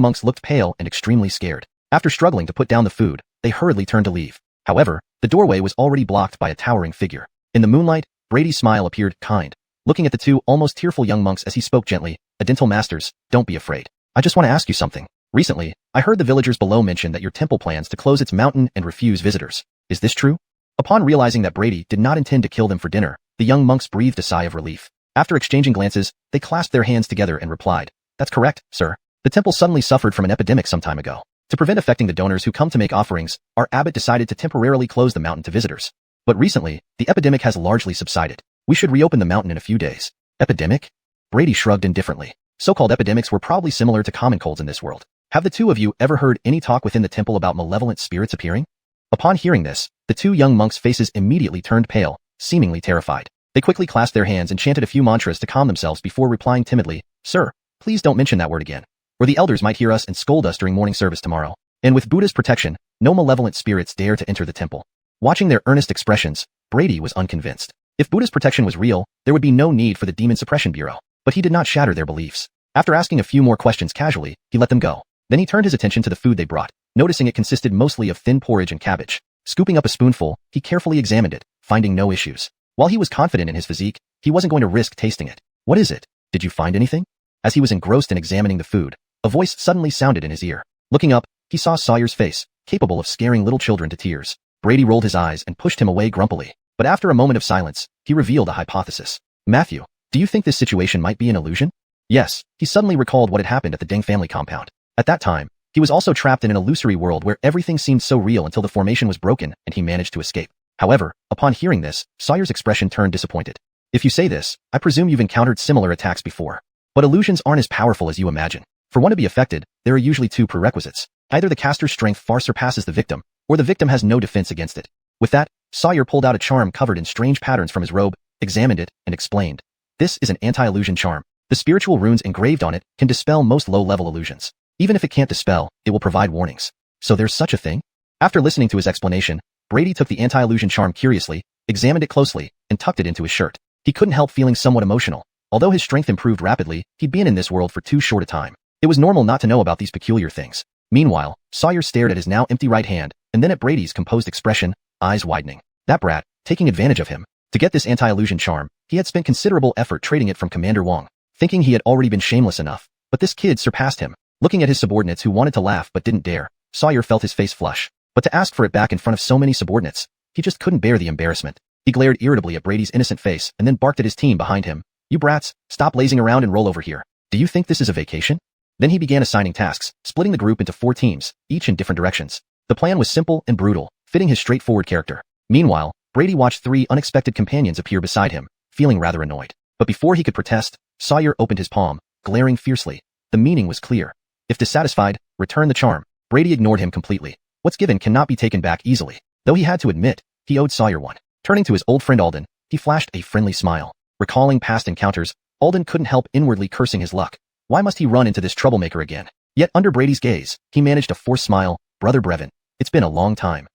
monks looked pale and extremely scared. After struggling to put down the food, they hurriedly turned to leave. However, the doorway was already blocked by a towering figure. In the moonlight, Brady's smile appeared kind. Looking at the two almost tearful young monks as he spoke gently, "Dental masters, don't be afraid. I just want to ask you something. Recently, I heard the villagers below mention that your temple plans to close its mountain and refuse visitors. Is this true?" Upon realizing that Brady did not intend to kill them for dinner, the young monks breathed a sigh of relief. After exchanging glances, they clasped their hands together and replied, "That's correct, sir. The temple suddenly suffered from an epidemic some time ago. To prevent affecting the donors who come to make offerings, our abbot decided to temporarily close the mountain to visitors. But recently, the epidemic has largely subsided. We should reopen the mountain in a few days." Epidemic? Brady shrugged indifferently. So-called epidemics were probably similar to common colds in this world. Have the two of you ever heard any talk within the temple about malevolent spirits appearing? Upon hearing this, the two young monks' faces immediately turned pale, seemingly terrified. They quickly clasped their hands and chanted a few mantras to calm themselves before replying timidly, "Sir, please don't mention that word again, or the elders might hear us and scold us during morning service tomorrow. And with Buddha's protection, no malevolent spirits dare to enter the temple." Watching their earnest expressions, Brady was unconvinced. If Buddha's protection was real, there would be no need for the Demon Suppression Bureau. But he did not shatter their beliefs. After asking a few more questions casually, he let them go. Then he turned his attention to the food they brought, noticing it consisted mostly of thin porridge and cabbage. Scooping up a spoonful, he carefully examined it, finding no issues. While he was confident in his physique, he wasn't going to risk tasting it. "What is it? Did you find anything?" As he was engrossed in examining the food, a voice suddenly sounded in his ear. Looking up, he saw Sawyer's face, capable of scaring little children to tears. Brady rolled his eyes and pushed him away grumpily. But after a moment of silence, he revealed a hypothesis. "Matthew, do you think this situation might be an illusion?" Yes, he suddenly recalled what had happened at the Deng family compound. At that time, he was also trapped in an illusory world where everything seemed so real until the formation was broken and he managed to escape. However, upon hearing this, Sawyer's expression turned disappointed. "If you say this, I presume you've encountered similar attacks before. But illusions aren't as powerful as you imagine. For one to be affected, there are usually two prerequisites. Either the caster's strength far surpasses the victim, or the victim has no defense against it." With that, Sawyer pulled out a charm covered in strange patterns from his robe, examined it, and explained. "This is an anti-illusion charm. The spiritual runes engraved on it can dispel most low-level illusions. Even if it can't dispel, it will provide warnings. So there's such a thing?" After listening to his explanation, Brady took the anti-illusion charm curiously, examined it closely, and tucked it into his shirt. He couldn't help feeling somewhat emotional. Although his strength improved rapidly, he'd been in this world for too short a time. It was normal not to know about these peculiar things. Meanwhile, Sawyer stared at his now empty right hand, and then at Brady's composed expression, eyes widening. That brat, taking advantage of him. To get this anti-illusion charm, he had spent considerable effort trading it from Commander Wong, thinking he had already been shameless enough. But this kid surpassed him. Looking at his subordinates who wanted to laugh but didn't dare, Sawyer felt his face flush. But to ask for it back in front of so many subordinates, he just couldn't bear the embarrassment. He glared irritably at Brady's innocent face and then barked at his team behind him. "You brats, stop lazing around and roll over here. Do you think this is a vacation?" Then he began assigning tasks, splitting the group into 4 teams, each in different directions. The plan was simple and brutal, fitting his straightforward character. Meanwhile, Brady watched 3 unexpected companions appear beside him, feeling rather annoyed. But before he could protest, Sawyer opened his palm, glaring fiercely. The meaning was clear. If dissatisfied, return the charm. Brady ignored him completely. What's given cannot be taken back easily. Though he had to admit, he owed Sawyer one. Turning to his old friend Alden, he flashed a friendly smile. Recalling past encounters, Alden couldn't help inwardly cursing his luck. Why must he run into this troublemaker again? Yet under Brady's gaze, he managed a forced smile. "Brother Brevin, it's been a long time."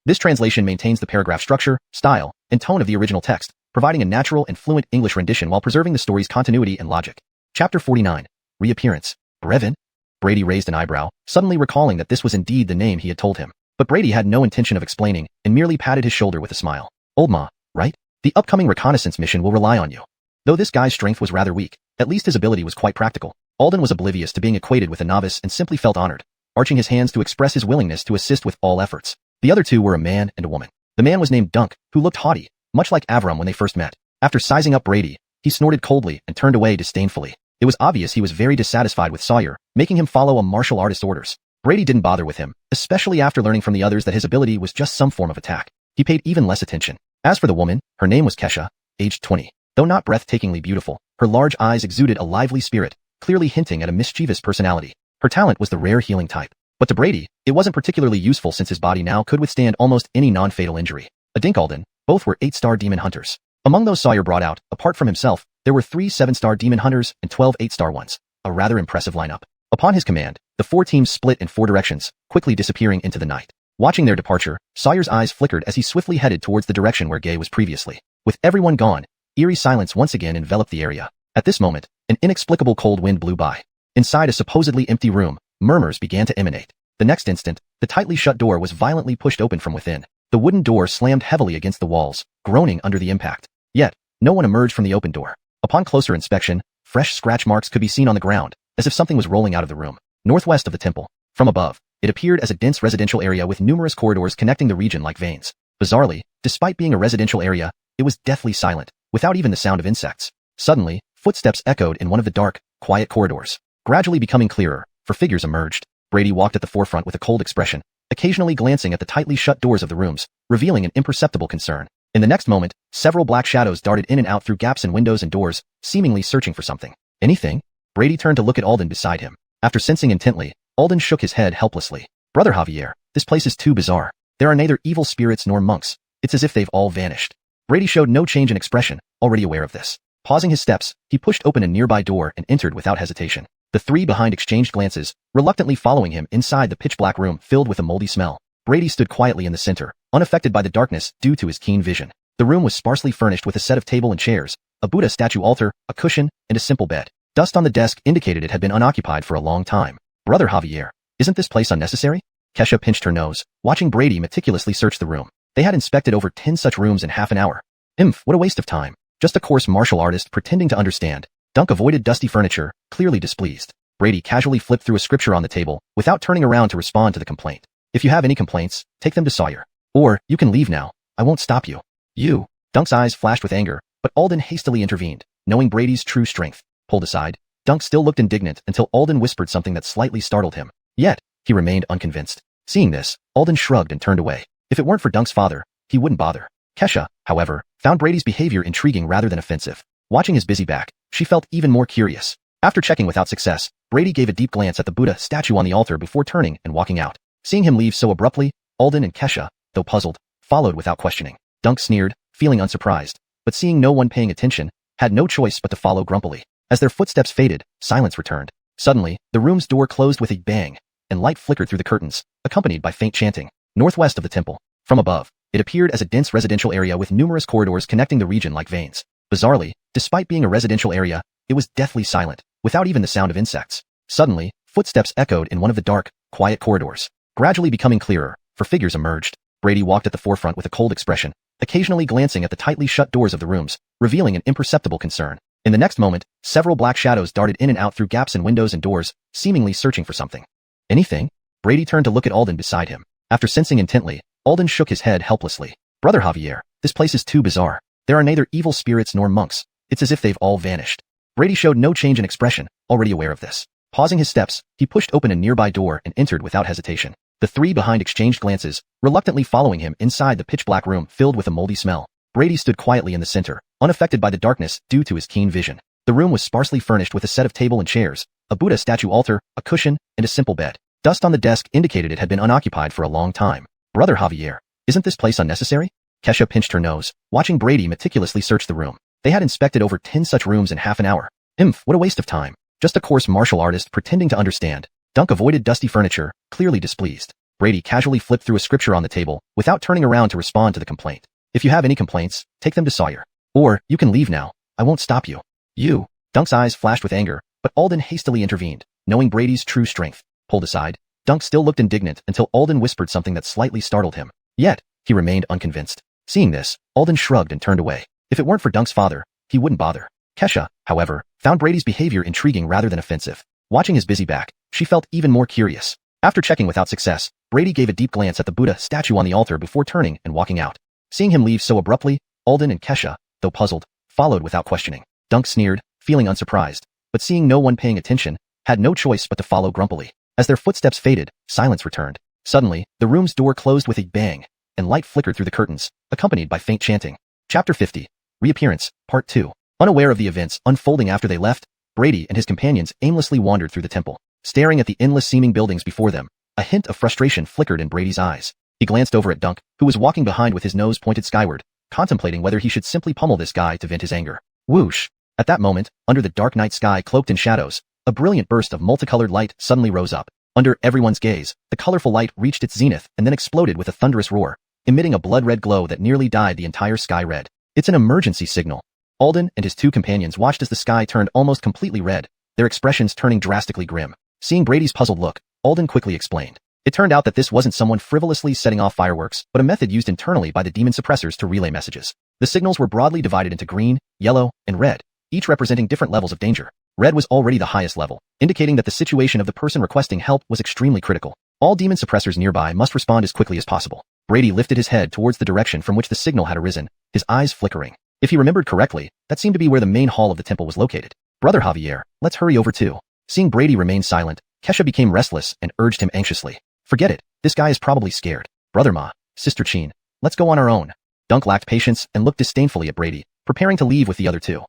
This translation maintains the paragraph structure, style, and tone of the original text, providing a natural and fluent English rendition while preserving the story's continuity and logic. Chapter 49. Reappearance. Brevin? Brady raised an eyebrow, suddenly recalling that this was indeed the name he had told him. But Brady had no intention of explaining, and merely patted his shoulder with a smile. "Old Ma, right? The upcoming reconnaissance mission will rely on you." Though this guy's strength was rather weak, at least his ability was quite practical. Alden was oblivious to being equated with a novice and simply felt honored, arching his hands to express his willingness to assist with all efforts. The other two were a man and a woman. The man was named Dunk, who looked haughty, much like Avram when they first met. After sizing up Brady, he snorted coldly and turned away disdainfully. It was obvious he was very dissatisfied with Sawyer, making him follow a martial artist's orders. Brady didn't bother with him, especially after learning from the others that his ability was just some form of attack. He paid even less attention. As for the woman, her name was Kesha, aged 20. Though not breathtakingly beautiful, her large eyes exuded a lively spirit, clearly hinting at a mischievous personality. Her talent was the rare healing type. But to Brady, it wasn't particularly useful since his body now could withstand almost any non-fatal injury. Alden, both were 8-star demon hunters. Among those Sawyer brought out, apart from himself, there were 3 7-star demon hunters and 12 8-star ones. A rather impressive lineup. Upon his command, the 4 teams split in 4 directions, quickly disappearing into the night. Watching their departure, Sawyer's eyes flickered as he swiftly headed towards the direction where Gay was previously. With everyone gone, eerie silence once again enveloped the area. At this moment, an inexplicable cold wind blew by. Inside a supposedly empty room, murmurs began to emanate. The next instant, the tightly shut door was violently pushed open from within. The wooden door slammed heavily against the walls, groaning under the impact. Yet, no one emerged from the open door. Upon closer inspection, fresh scratch marks could be seen on the ground, as if something was rolling out of the room. Northwest of the temple, from above, it appeared as a dense residential area with numerous corridors connecting the region like veins. Bizarrely, despite being a residential area, it was deathly silent, without even the sound of insects. Suddenly, footsteps echoed in one of the dark, quiet corridors. Gradually becoming clearer, for figures emerged. Brady walked at the forefront with a cold expression, occasionally glancing at the tightly shut doors of the rooms, revealing an imperceptible concern. In the next moment, several black shadows darted in and out through gaps in windows and doors, seemingly searching for something. Anything? Brady turned to look at Alden beside him. After sensing intently, Alden shook his head helplessly. Brother Javier, this place is too bizarre. There are neither evil spirits nor monks. It's as if they've all vanished. Brady showed no change in expression, already aware of this. Pausing his steps, he pushed open a nearby door and entered without hesitation. The three behind exchanged glances, reluctantly following him inside the pitch-black room filled with a moldy smell. Brady stood quietly in the center, unaffected by the darkness due to his keen vision. The room was sparsely furnished with a set of table and chairs, a Buddha statue altar, a cushion, and a simple bed. Dust on the desk indicated it had been unoccupied for a long time. Brother Javier, isn't this place unnecessary? Kesha pinched her nose, watching Brady meticulously search the room. They had inspected over 10 such rooms in half an hour. What a waste of time. Just a coarse martial artist pretending to understand. Dunk avoided dusty furniture, clearly displeased. Brady casually flipped through a scripture on the table, without turning around to respond to the complaint. If you have any complaints, take them to Sawyer. Or, you can leave now. I won't stop you. You. Dunk's eyes flashed with anger, but Alden hastily intervened, knowing Brady's true strength. Pulled aside, Dunk still looked indignant until Alden whispered something that slightly startled him. Yet, he remained unconvinced. Seeing this, Alden shrugged and turned away. If it weren't for Dunk's father, he wouldn't bother. Kesha, however, found Brady's behavior intriguing rather than offensive. Watching his busy back, she felt even more curious. After checking without success, Brady gave a deep glance at the Buddha statue on the altar before turning and walking out. Seeing him leave so abruptly, Alden and Kesha, though puzzled, followed without questioning. Dunk sneered, feeling unsurprised, but seeing no one paying attention, had no choice but to follow grumpily. As their footsteps faded, silence returned. Suddenly, the room's door closed with a bang, and light flickered through the curtains, accompanied by faint chanting. Northwest of the temple, from above, it appeared as a dense residential area with numerous corridors connecting the region like veins. Bizarrely, despite being a residential area, it was deathly silent, without even the sound of insects. Suddenly, footsteps echoed in one of the dark, quiet corridors. Gradually becoming clearer, for figures emerged. Brady walked at the forefront with a cold expression, occasionally glancing at the tightly shut doors of the rooms, revealing an imperceptible concern. In the next moment, several black shadows darted in and out through gaps in windows and doors, seemingly searching for something. Anything? Brady turned to look at Alden beside him. After sensing intently, Alden shook his head helplessly. Brother Javier, this place is too bizarre. There are neither evil spirits nor monks. It's as if they've all vanished. Brady showed no change in expression, already aware of this. Pausing his steps, he pushed open a nearby door and entered without hesitation. The three behind exchanged glances, reluctantly following him inside the pitch-black room filled with a moldy smell. Brady stood quietly in the center, unaffected by the darkness due to his keen vision. The room was sparsely furnished with a set of table and chairs, a Buddha statue altar, a cushion, and a simple bed. Dust on the desk indicated it had been unoccupied for a long time. Brother Javier, isn't this place unnecessary? Kesha pinched her nose, watching Brady meticulously search the room. They had inspected over 10 such rooms in half an hour. What a waste of time. Just a coarse martial artist pretending to understand. Dunk avoided dusty furniture, clearly displeased. Brady casually flipped through a scripture on the table, without turning around to respond to the complaint. If you have any complaints, take them to Sawyer. Or, you can leave now. I won't stop you. You. Dunk's eyes flashed with anger, but Alden hastily intervened, knowing Brady's true strength. Pulled aside, Dunk still looked indignant until Alden whispered something that slightly startled him. Yet, he remained unconvinced. Seeing this, Alden shrugged and turned away. If it weren't for Dunk's father, he wouldn't bother. Kesha, however, found Brady's behavior intriguing rather than offensive. Watching his busy back, she felt even more curious. After checking without success, Brady gave a deep glance at the Buddha statue on the altar before turning and walking out. Seeing him leave so abruptly, Alden and Kesha, though puzzled, followed without questioning. Dunk sneered, feeling unsurprised, but seeing no one paying attention, had no choice but to follow grumpily. As their footsteps faded, silence returned. Suddenly, the room's door closed with a bang, and light flickered through the curtains, accompanied by faint chanting. Chapter 50. Reappearance, Part 2. Unaware of the events unfolding after they left, Brady and his companions aimlessly wandered through the temple. Staring at the endless-seeming buildings before them, a hint of frustration flickered in Brady's eyes. He glanced over at Dunk, who was walking behind with his nose pointed skyward, contemplating whether he should simply pummel this guy to vent his anger. Whoosh! At that moment, under the dark night sky cloaked in shadows, a brilliant burst of multicolored light suddenly rose up. Under everyone's gaze, the colorful light reached its zenith and then exploded with a thunderous roar, emitting a blood-red glow that nearly dyed the entire sky red. It's an emergency signal. Alden and his two companions watched as the sky turned almost completely red, their expressions turning drastically grim. Seeing Brady's puzzled look, Alden quickly explained. It turned out that this wasn't someone frivolously setting off fireworks, but a method used internally by the demon suppressors to relay messages. The signals were broadly divided into green, yellow, and red, each representing different levels of danger. Red was already the highest level, indicating that the situation of the person requesting help was extremely critical. All demon suppressors nearby must respond as quickly as possible. Brady lifted his head towards the direction from which the signal had arisen, his eyes flickering. If he remembered correctly, that seemed to be where the main hall of the temple was located. Brother Javier, let's hurry over too. Seeing Brady remain silent, Kesha became restless and urged him anxiously. Forget it, this guy is probably scared. Brother Ma, Sister Chin, let's go on our own. Dunk lacked patience and looked disdainfully at Brady, preparing to leave with the other two.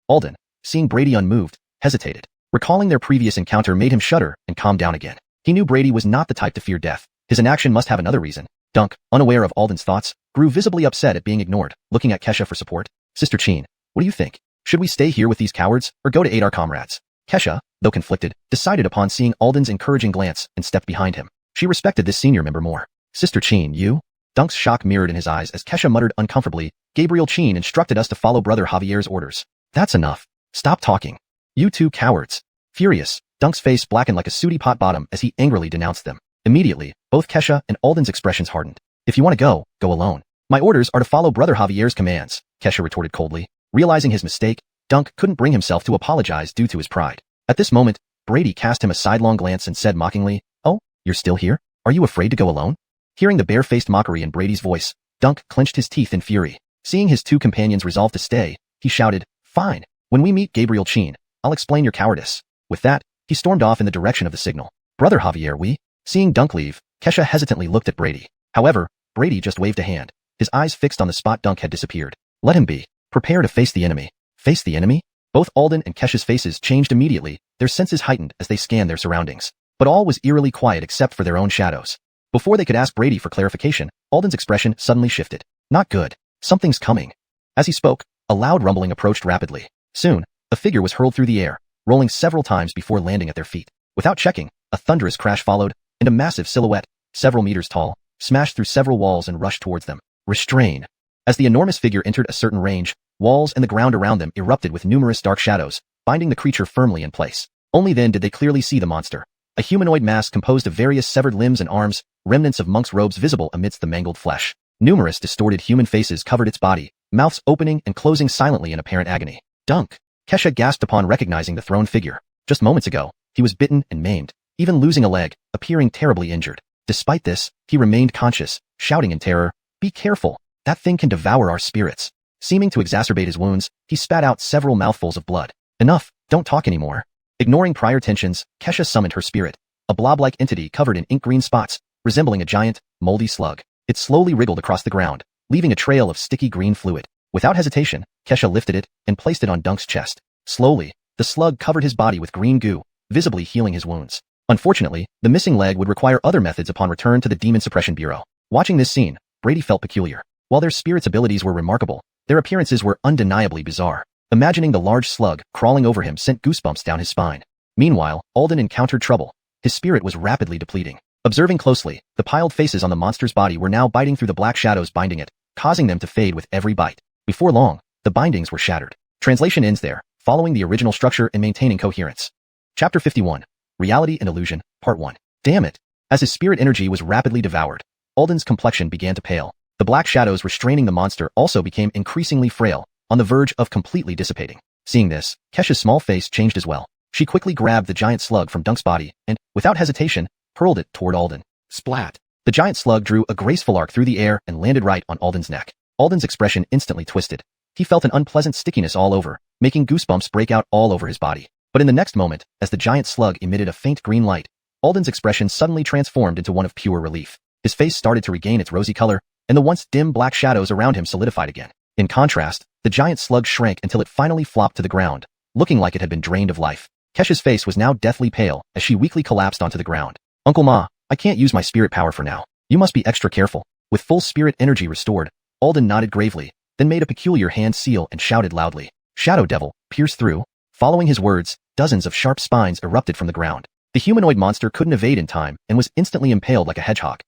Alden, seeing Brady unmoved, hesitated. Recalling their previous encounter made him shudder and calm down again. He knew Brady was not the type to fear death. His inaction must have another reason. Dunk, unaware of Alden's thoughts, grew visibly upset at being ignored, looking at Kesha for support. Sister Chin, what do you think? Should we stay here with these cowards, or go to aid our comrades? Kesha, though conflicted, decided upon seeing Alden's encouraging glance and stepped behind him. She respected this senior member more. Sister Chin, you? Dunk's shock mirrored in his eyes as Kesha muttered uncomfortably, Gabriel Chin instructed us to follow Brother Javier's orders. That's enough. Stop talking. You two cowards. Furious, Dunk's face blackened like a sooty pot bottom as he angrily denounced them. Immediately, both Kesha and Alden's expressions hardened. If you want to go, go alone. My orders are to follow Brother Javier's commands, Kesha retorted coldly. Realizing his mistake, Dunk couldn't bring himself to apologize due to his pride. At this moment, Brady cast him a sidelong glance and said mockingly, Oh, you're still here? Are you afraid to go alone? Hearing the bare-faced mockery in Brady's voice, Dunk clenched his teeth in fury. Seeing his two companions resolve to stay, he shouted, Fine. When we meet Gabriel Chin, I'll explain your cowardice. With that, he stormed off in the direction of the signal. Brother Javier, we? Seeing Dunk leave, Kesha hesitantly looked at Brady. However, Brady just waved a hand, his eyes fixed on the spot Dunk had disappeared. Let him be. Prepare to face the enemy. Face the enemy? Both Alden and Kesha's faces changed immediately, their senses heightened as they scanned their surroundings. But all was eerily quiet except for their own shadows. Before they could ask Brady for clarification, Alden's expression suddenly shifted. Not good. Something's coming. As he spoke, a loud rumbling approached rapidly. Soon, a figure was hurled through the air, rolling several times before landing at their feet. Without checking, a thunderous crash followed, and a massive silhouette, several meters tall, smashed through several walls and rushed towards them. Restrain. As the enormous figure entered a certain range, walls and the ground around them erupted with numerous dark shadows, binding the creature firmly in place. Only then did they clearly see the monster. A humanoid mass composed of various severed limbs and arms, remnants of monks' robes visible amidst the mangled flesh. Numerous distorted human faces covered its body, mouths opening and closing silently in apparent agony. Dunk! Kesha gasped upon recognizing the throned figure. Just moments ago, he was bitten and maimed, even losing a leg, appearing terribly injured. Despite this, he remained conscious, shouting in terror, Be careful! That thing can devour our spirits. Seeming to exacerbate his wounds, he spat out several mouthfuls of blood. Enough, don't talk anymore. Ignoring prior tensions, Kesha summoned her spirit, a blob-like entity covered in ink-green spots, resembling a giant, moldy slug. It slowly wriggled across the ground, leaving a trail of sticky green fluid. Without hesitation, Kesha lifted it and placed it on Dunk's chest. Slowly, the slug covered his body with green goo, visibly healing his wounds. Unfortunately, the missing leg would require other methods upon return to the Demon Suppression Bureau. Watching this scene, Brady felt peculiar. While their spirit's abilities were remarkable, their appearances were undeniably bizarre. Imagining the large slug crawling over him sent goosebumps down his spine. Meanwhile, Alden encountered trouble. His spirit was rapidly depleting. Observing closely, the piled faces on the monster's body were now biting through the black shadows binding it, causing them to fade with every bite. Before long, the bindings were shattered. Translation ends there, following the original structure and maintaining coherence. Chapter 51. Reality and Illusion, Part 1. Damn it! As his spirit energy was rapidly devoured, Alden's complexion began to pale. The black shadows restraining the monster also became increasingly frail, on the verge of completely dissipating. Seeing this, Kesha's small face changed as well. She quickly grabbed the giant slug from Dunk's body and, without hesitation, hurled it toward Alden. Splat! The giant slug drew a graceful arc through the air and landed right on Alden's neck. Alden's expression instantly twisted. He felt an unpleasant stickiness all over, making goosebumps break out all over his body. But in the next moment, as the giant slug emitted a faint green light, Alden's expression suddenly transformed into one of pure relief. His face started to regain its rosy color, and the once dim black shadows around him solidified again. In contrast, the giant slug shrank until it finally flopped to the ground, looking like it had been drained of life. Kesha's face was now deathly pale as she weakly collapsed onto the ground. Uncle Ma, I can't use my spirit power for now. You must be extra careful. With full spirit energy restored, Alden nodded gravely, then made a peculiar hand seal and shouted loudly. Shadow Devil, pierce through. Following his words, dozens of sharp spines erupted from the ground. The humanoid monster couldn't evade in time and was instantly impaled like a hedgehog.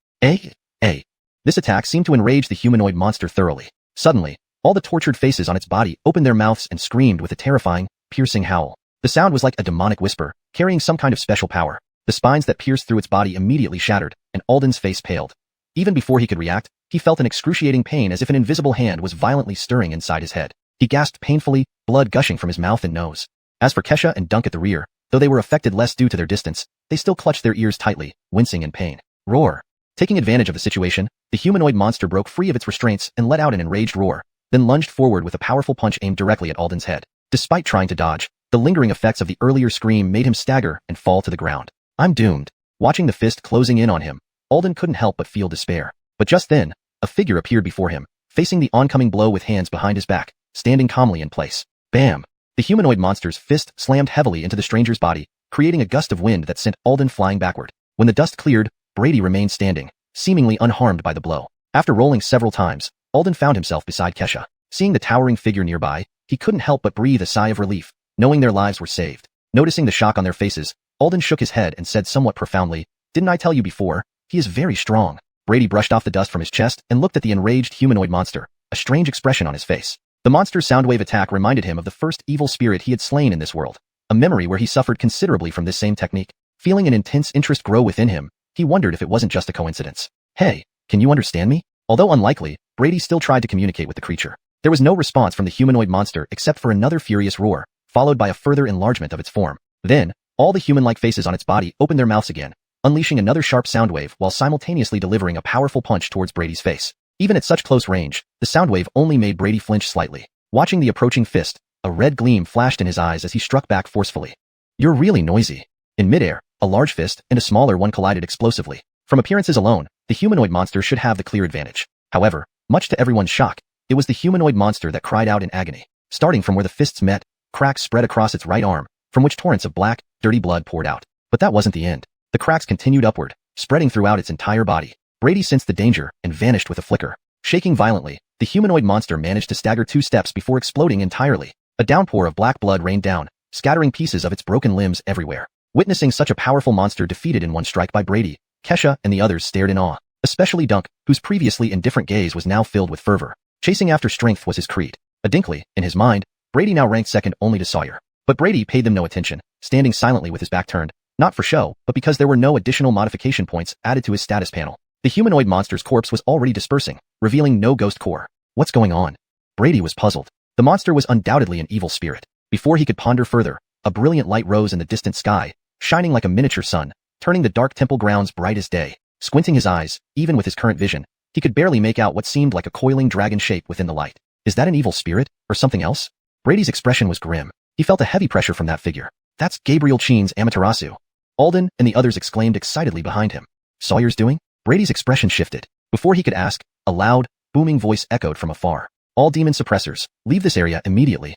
This attack seemed to enrage the humanoid monster thoroughly. Suddenly, all the tortured faces on its body opened their mouths and screamed with a terrifying, piercing howl. The sound was like a demonic whisper, carrying some kind of special power. The spines that pierced through its body immediately shattered, and Alden's face paled. Even before he could react, he felt an excruciating pain as if an invisible hand was violently stirring inside his head. He gasped painfully, blood gushing from his mouth and nose. As for Kesha and Dunk at the rear, though they were affected less due to their distance, they still clutched their ears tightly, wincing in pain. Roar! Taking advantage of the situation, the humanoid monster broke free of its restraints and let out an enraged roar, then lunged forward with a powerful punch aimed directly at Alden's head. Despite trying to dodge, the lingering effects of the earlier scream made him stagger and fall to the ground. I'm doomed. Watching the fist closing in on him, Alden couldn't help but feel despair. But just then, a figure appeared before him, facing the oncoming blow with hands behind his back, standing calmly in place. Bam! The humanoid monster's fist slammed heavily into the stranger's body, creating a gust of wind that sent Alden flying backward. When the dust cleared, Brady remained standing, seemingly unharmed by the blow. After rolling several times, Alden found himself beside Kesha. Seeing the towering figure nearby, he couldn't help but breathe a sigh of relief, knowing their lives were saved. Noticing the shock on their faces, Alden shook his head and said somewhat profoundly, "Didn't I tell you before? He is very strong." Brady brushed off the dust from his chest and looked at the enraged humanoid monster, a strange expression on his face. The monster's soundwave attack reminded him of the first evil spirit he had slain in this world, a memory where he suffered considerably from this same technique. Feeling an intense interest grow within him, he wondered if it wasn't just a coincidence. "Hey, can you understand me?" Although unlikely, Brady still tried to communicate with the creature. There was no response from the humanoid monster except for another furious roar, followed by a further enlargement of its form. Then, all the human-like faces on its body opened their mouths again, unleashing another sharp soundwave while simultaneously delivering a powerful punch towards Brady's face. Even at such close range, the soundwave only made Brady flinch slightly. Watching the approaching fist, a red gleam flashed in his eyes as he struck back forcefully. "You're really noisy." In midair, a large fist and a smaller one collided explosively. From appearances alone, the humanoid monster should have the clear advantage. However, much to everyone's shock, it was the humanoid monster that cried out in agony. Starting from where the fists met, cracks spread across its right arm, from which torrents of black, dirty blood poured out. But that wasn't the end. The cracks continued upward, spreading throughout its entire body. Brady sensed the danger and vanished with a flicker. Shaking violently, the humanoid monster managed to stagger 2 steps before exploding entirely. A downpour of black blood rained down, scattering pieces of its broken limbs everywhere. Witnessing such a powerful monster defeated in one strike by Brady, Kesha and the others stared in awe, especially Dunk, whose previously indifferent gaze was now filled with fervor. Chasing after strength was his creed. Distinctly, in his mind, Brady now ranked second only to Sawyer. But Brady paid them no attention, standing silently with his back turned, not for show, but because there were no additional modification points added to his status panel. The humanoid monster's corpse was already dispersing, revealing no ghost core. What's going on? Brady was puzzled. The monster was undoubtedly an evil spirit. Before he could ponder further, a brilliant light rose in the distant sky, shining like a miniature sun, turning the dark temple grounds bright as day. Squinting his eyes, even with his current vision, he could barely make out what seemed like a coiling dragon shape within the light. Is that an evil spirit, or something else? Brady's expression was grim. He felt a heavy pressure from that figure. That's Gabriel Chen's Amaterasu. Alden and the others exclaimed excitedly behind him. Sawyer's doing? Brady's expression shifted. Before he could ask, a loud, booming voice echoed from afar. All demon suppressors, leave this area immediately.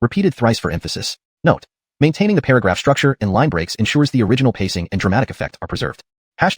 Repeated thrice for emphasis. Note: maintaining the paragraph structure and line breaks ensures the original pacing and dramatic effect are preserved. ####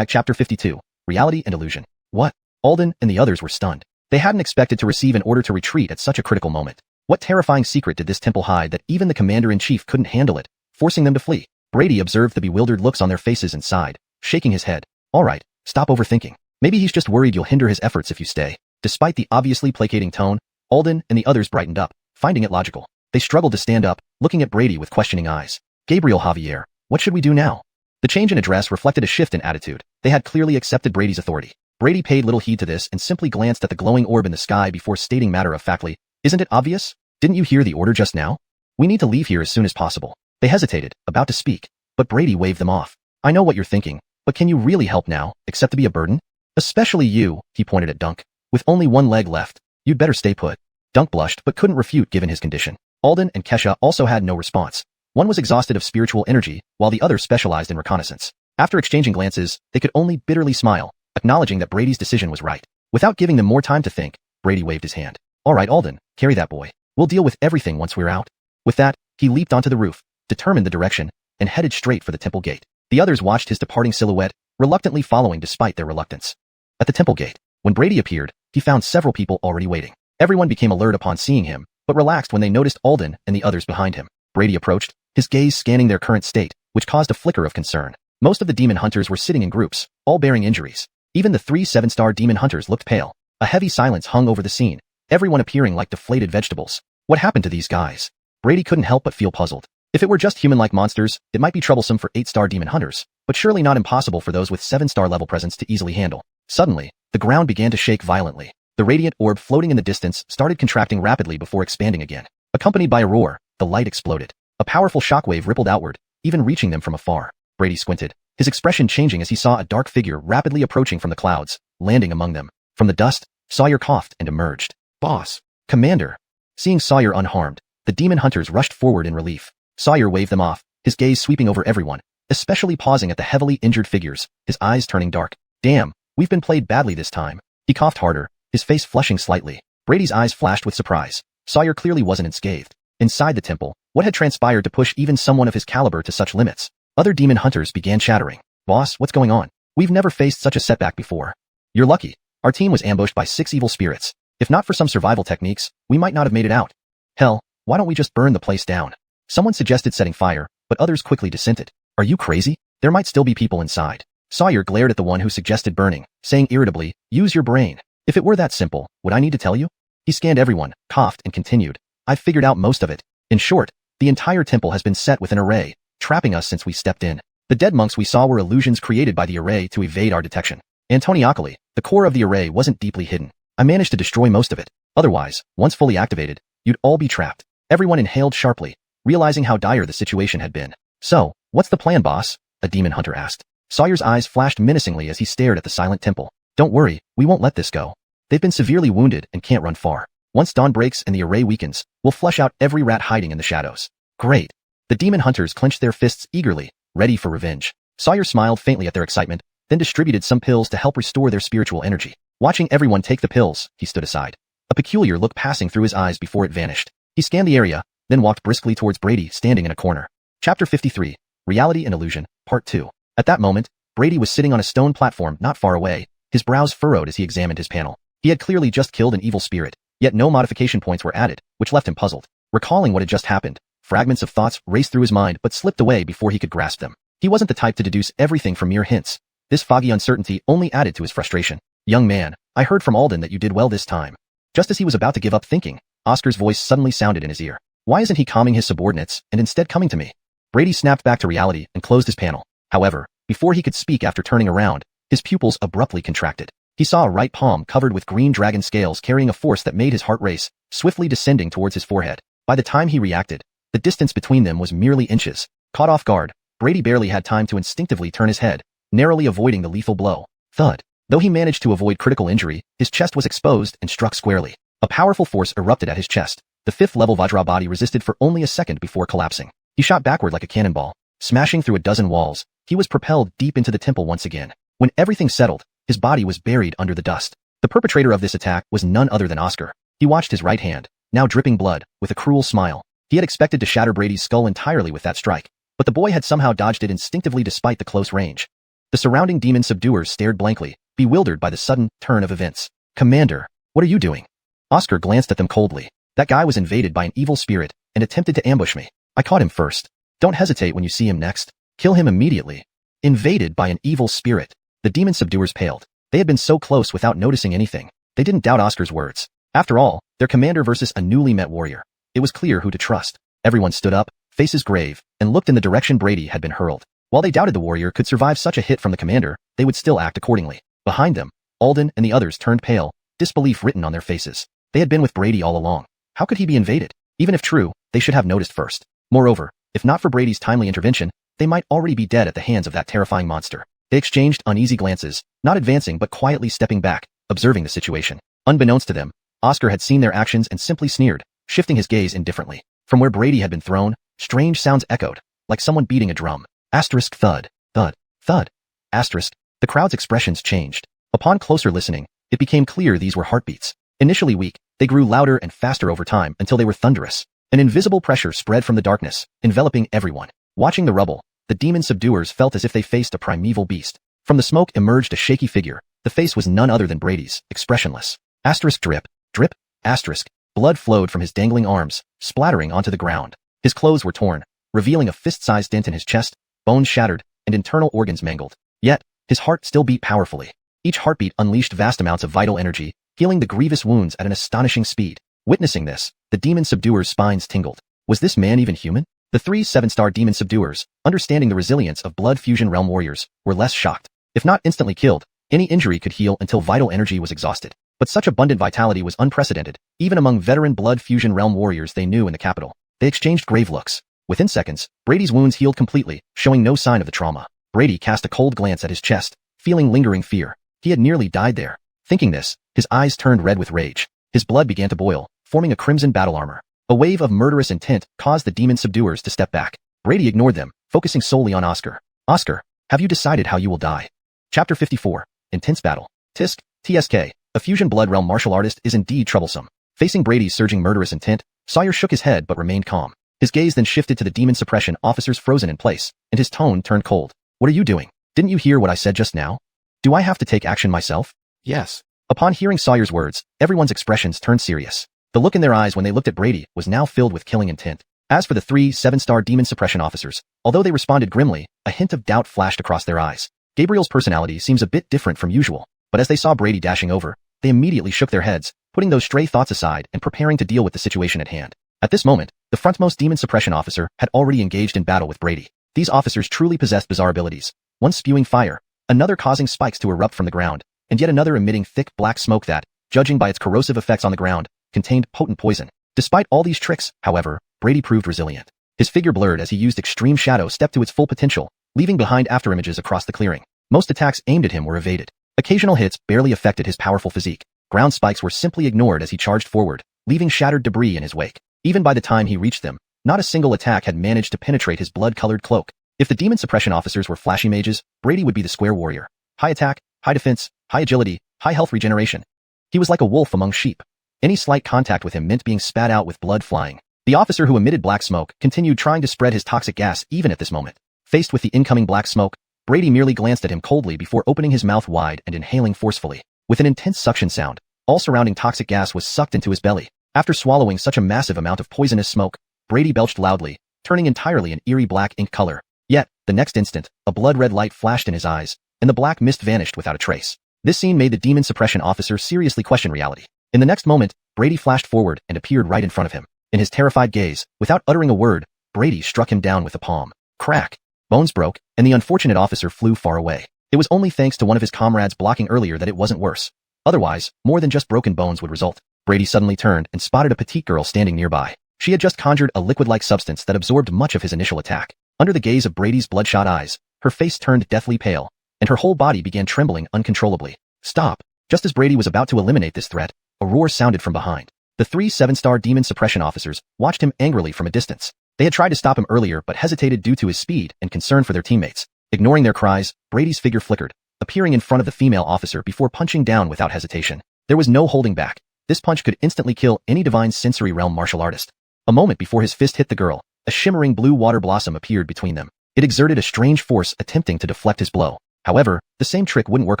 Chapter 52. Reality and Illusion. What? Alden and the others were stunned. They hadn't expected to receive an order to retreat at such a critical moment. What terrifying secret did this temple hide that even the commander-in-chief couldn't handle it, forcing them to flee? Brady observed the bewildered looks on their faces and sighed, shaking his head. All right, stop overthinking. Maybe he's just worried you'll hinder his efforts if you stay. Despite the obviously placating tone, Alden and the others brightened up, finding it logical. They struggled to stand up, looking at Brady with questioning eyes. Gabriel Javier, what should we do now? The change in address reflected a shift in attitude. They had clearly accepted Brady's authority. Brady paid little heed to this and simply glanced at the glowing orb in the sky before stating matter-of-factly, "Isn't it obvious? Didn't you hear the order just now? We need to leave here as soon as possible." They hesitated, about to speak, but Brady waved them off. "I know what you're thinking, but can you really help now, except to be a burden? Especially you," he pointed at Dunk. "With only one leg left, you'd better stay put." Dunk blushed but couldn't refute given his condition. Alden and Kesha also had no response. One was exhausted of spiritual energy, while the other specialized in reconnaissance. After exchanging glances, they could only bitterly smile, acknowledging that Brady's decision was right. Without giving them more time to think, Brady waved his hand. "All right, Alden, carry that boy. We'll deal with everything once we're out." With that, he leaped onto the roof, determined the direction, and headed straight for the temple gate. The others watched his departing silhouette, reluctantly following despite their reluctance. At the temple gate, when Brady appeared, he found several people already waiting. Everyone became alert upon seeing him, but relaxed when they noticed Alden and the others behind him. Brady approached, his gaze scanning their current state, which caused a flicker of concern. Most of the demon hunters were sitting in groups, all bearing injuries. Even the 3 7-star demon hunters looked pale. A heavy silence hung over the scene, everyone appearing like deflated vegetables. What happened to these guys? Brady couldn't help but feel puzzled. If it were just human-like monsters, it might be troublesome for 8-star demon hunters, but surely not impossible for those with 7-star level presence to easily handle. Suddenly, the ground began to shake violently. The radiant orb floating in the distance started contracting rapidly before expanding again. Accompanied by a roar, the light exploded. A powerful shockwave rippled outward, even reaching them from afar. Brady squinted, his expression changing as he saw a dark figure rapidly approaching from the clouds, landing among them. From the dust, Sawyer coughed and emerged. "Boss. Commander." Seeing Sawyer unharmed, the demon hunters rushed forward in relief. Sawyer waved them off, his gaze sweeping over everyone, especially pausing at the heavily injured figures, his eyes turning dark. "Damn, we've been played badly this time." He coughed harder, his face flushing slightly. Brady's eyes flashed with surprise. Sawyer clearly wasn't unscathed. Inside the temple, what had transpired to push even someone of his caliber to such limits? Other demon hunters began chattering. "Boss, what's going on? We've never faced such a setback before." "You're lucky. Our team was ambushed by 6 evil spirits. If not for some survival techniques, we might not have made it out." "Hell, why don't we just burn the place down?" Someone suggested setting fire, but others quickly dissented. "Are you crazy? There might still be people inside." Sawyer glared at the one who suggested burning, saying irritably, "Use your brain. If it were that simple, would I need to tell you?" He scanned everyone, coughed, and continued. "I've figured out most of it. In short, the entire temple has been set with an array, trapping us since we stepped in. The dead monks we saw were illusions created by the array to evade our detection. Antoniacally, the core of the array wasn't deeply hidden. I managed to destroy most of it. Otherwise, once fully activated, you'd all be trapped." Everyone inhaled sharply, realizing how dire the situation had been. "So, what's the plan, boss?" a demon hunter asked. Sawyer's eyes flashed menacingly as he stared at the silent temple. "Don't worry, we won't let this go. They've been severely wounded and can't run far. Once dawn breaks and the array weakens, we'll flush out every rat hiding in the shadows." "Great." The demon hunters clenched their fists eagerly, ready for revenge. Sawyer smiled faintly at their excitement, then distributed some pills to help restore their spiritual energy. Watching everyone take the pills, he stood aside. A peculiar look passing through his eyes before it vanished. He scanned the area, then walked briskly towards Brady standing in a corner. Chapter 53, Reality and Illusion, Part 2. At that moment, Brady was sitting on a stone platform not far away, his brows furrowed as he examined his panel. He had clearly just killed an evil spirit, yet no modification points were added, which left him puzzled. Recalling what had just happened, fragments of thoughts raced through his mind but slipped away before he could grasp them. He wasn't the type to deduce everything from mere hints. This foggy uncertainty only added to his frustration. "Young man, I heard from Alden that you did well this time." Just as he was about to give up thinking, Oscar's voice suddenly sounded in his ear. "Why isn't he calming his subordinates and instead coming to me?" Brady snapped back to reality and closed his panel. However, before he could speak after turning around, his pupils abruptly contracted. He saw a right palm covered with green dragon scales carrying a force that made his heart race, swiftly descending towards his forehead. By the time he reacted, the distance between them was merely inches. Caught off guard, Brady barely had time to instinctively turn his head, narrowly avoiding the lethal blow. Thud. Though he managed to avoid critical injury, his chest was exposed and struck squarely. A powerful force erupted at his chest. The 5th-level Vajra body resisted for only a second before collapsing. He shot backward like a cannonball, smashing through a dozen walls. He was propelled deep into the temple once again. When everything settled, his body was buried under the dust. The perpetrator of this attack was none other than Oscar. He watched his right hand, now dripping blood, with a cruel smile. He had expected to shatter Brady's skull entirely with that strike, but the boy had somehow dodged it instinctively despite the close range. The surrounding demon subduers stared blankly, bewildered by the sudden turn of events. "Commander, what are you doing?" Oscar glanced at them coldly. "That guy was invaded by an evil spirit and attempted to ambush me. I caught him first. Don't hesitate when you see him next. Kill him immediately." Invaded by an evil spirit. The demon subduers paled. They had been so close without noticing anything. They didn't doubt Oscar's words. After all, their commander versus a newly met warrior. It was clear who to trust. Everyone stood up, faces grave, and looked in the direction Brady had been hurled. While they doubted the warrior could survive such a hit from the commander, they would still act accordingly. Behind them, Alden and the others turned pale, disbelief written on their faces. They had been with Brady all along. How could he be invaded? Even if true, they should have noticed first. Moreover, if not for Brady's timely intervention, they might already be dead at the hands of that terrifying monster. They exchanged uneasy glances, not advancing but quietly stepping back, observing the situation. Unbeknownst to them, Oscar had seen their actions and simply sneered, shifting his gaze indifferently. From where Brady had been thrown, strange sounds echoed, like someone beating a drum. Asterisk thud, thud, thud. Asterisk. The crowd's expressions changed. Upon closer listening, it became clear these were heartbeats. Initially weak, they grew louder and faster over time until they were thunderous. An invisible pressure spread from the darkness, enveloping everyone. Watching the rubble, the demon subduers felt as if they faced a primeval beast. From the smoke emerged a shaky figure. The face was none other than Brady's, expressionless. Asterisk drip, drip, asterisk. Blood flowed from his dangling arms, splattering onto the ground. His clothes were torn, revealing a fist-sized dent in his chest, bones shattered, and internal organs mangled. Yet, his heart still beat powerfully. Each heartbeat unleashed vast amounts of vital energy, healing the grievous wounds at an astonishing speed. Witnessing this, the demon subduers' spines tingled. Was this man even human? The three 7-star demon subduers, understanding the resilience of blood fusion realm warriors, were less shocked. If not instantly killed, any injury could heal until vital energy was exhausted. But such abundant vitality was unprecedented, even among veteran blood fusion realm warriors they knew in the capital. They exchanged grave looks. Within seconds, Brady's wounds healed completely, showing no sign of the trauma. Brady cast a cold glance at his chest, feeling lingering fear. He had nearly died there. Thinking this, his eyes turned red with rage. His blood began to boil, forming a crimson battle armor. A wave of murderous intent caused the demon subduers to step back. Brady ignored them, focusing solely on Oscar. Oscar, have you decided how you will die? Chapter 54. Intense Battle. Tisk, TSK. A fusion blood realm martial artist is indeed troublesome. Facing Brady's surging murderous intent, Sawyer shook his head but remained calm. His gaze then shifted to the demon suppression officers frozen in place, and his tone turned cold. What are you doing? Didn't you hear what I said just now? Do I have to take action myself? Yes. Upon hearing Sawyer's words, everyone's expressions turned serious. The look in their eyes when they looked at Brady was now filled with killing intent. As for the three 7-star demon suppression officers, although they responded grimly, a hint of doubt flashed across their eyes. Gabriel's personality seems a bit different from usual, but as they saw Brady dashing over, they immediately shook their heads, putting those stray thoughts aside and preparing to deal with the situation at hand. At this moment, the frontmost demon suppression officer had already engaged in battle with Brady. These officers truly possessed bizarre abilities, one spewing fire, another causing spikes to erupt from the ground, and yet another emitting thick black smoke that, judging by its corrosive effects on the ground, contained potent poison. Despite all these tricks, however, Brady proved resilient. His figure blurred as he used extreme shadow step to its full potential, leaving behind afterimages across the clearing. Most attacks aimed at him were evaded. Occasional hits barely affected his powerful physique. Ground spikes were simply ignored as he charged forward, leaving shattered debris in his wake. Even by the time he reached them, not a single attack had managed to penetrate his blood-colored cloak. If the demon suppression officers were flashy mages, Brady would be the square warrior. High attack, high defense, high agility, high health regeneration. He was like a wolf among sheep. Any slight contact with him meant being spat out with blood flying. The officer who emitted black smoke continued trying to spread his toxic gas even at this moment. Faced with the incoming black smoke, Brady merely glanced at him coldly before opening his mouth wide and inhaling forcefully. With an intense suction sound, all surrounding toxic gas was sucked into his belly. After swallowing such a massive amount of poisonous smoke, Brady belched loudly, turning entirely an eerie black ink color. Yet, the next instant, a blood-red light flashed in his eyes, and the black mist vanished without a trace. This scene made the demon suppression officer seriously question reality. In the next moment, Brady flashed forward and appeared right in front of him. In his terrified gaze, without uttering a word, Brady struck him down with the palm. Crack! Bones broke, and the unfortunate officer flew far away. It was only thanks to one of his comrades blocking earlier that it wasn't worse. Otherwise, more than just broken bones would result. Brady suddenly turned and spotted a petite girl standing nearby. She had just conjured a liquid-like substance that absorbed much of his initial attack. Under the gaze of Brady's bloodshot eyes, her face turned deathly pale, and her whole body began trembling uncontrollably. Stop! Just as Brady was about to eliminate this threat, a roar sounded from behind. The three 7-star demon suppression officers watched him angrily from a distance. They had tried to stop him earlier but hesitated due to his speed and concern for their teammates. Ignoring their cries, Brady's figure flickered, appearing in front of the female officer before punching down without hesitation. There was no holding back. This punch could instantly kill any divine sensory realm martial artist. A moment before his fist hit the girl, a shimmering blue water blossom appeared between them. It exerted a strange force attempting to deflect his blow. However, the same trick wouldn't work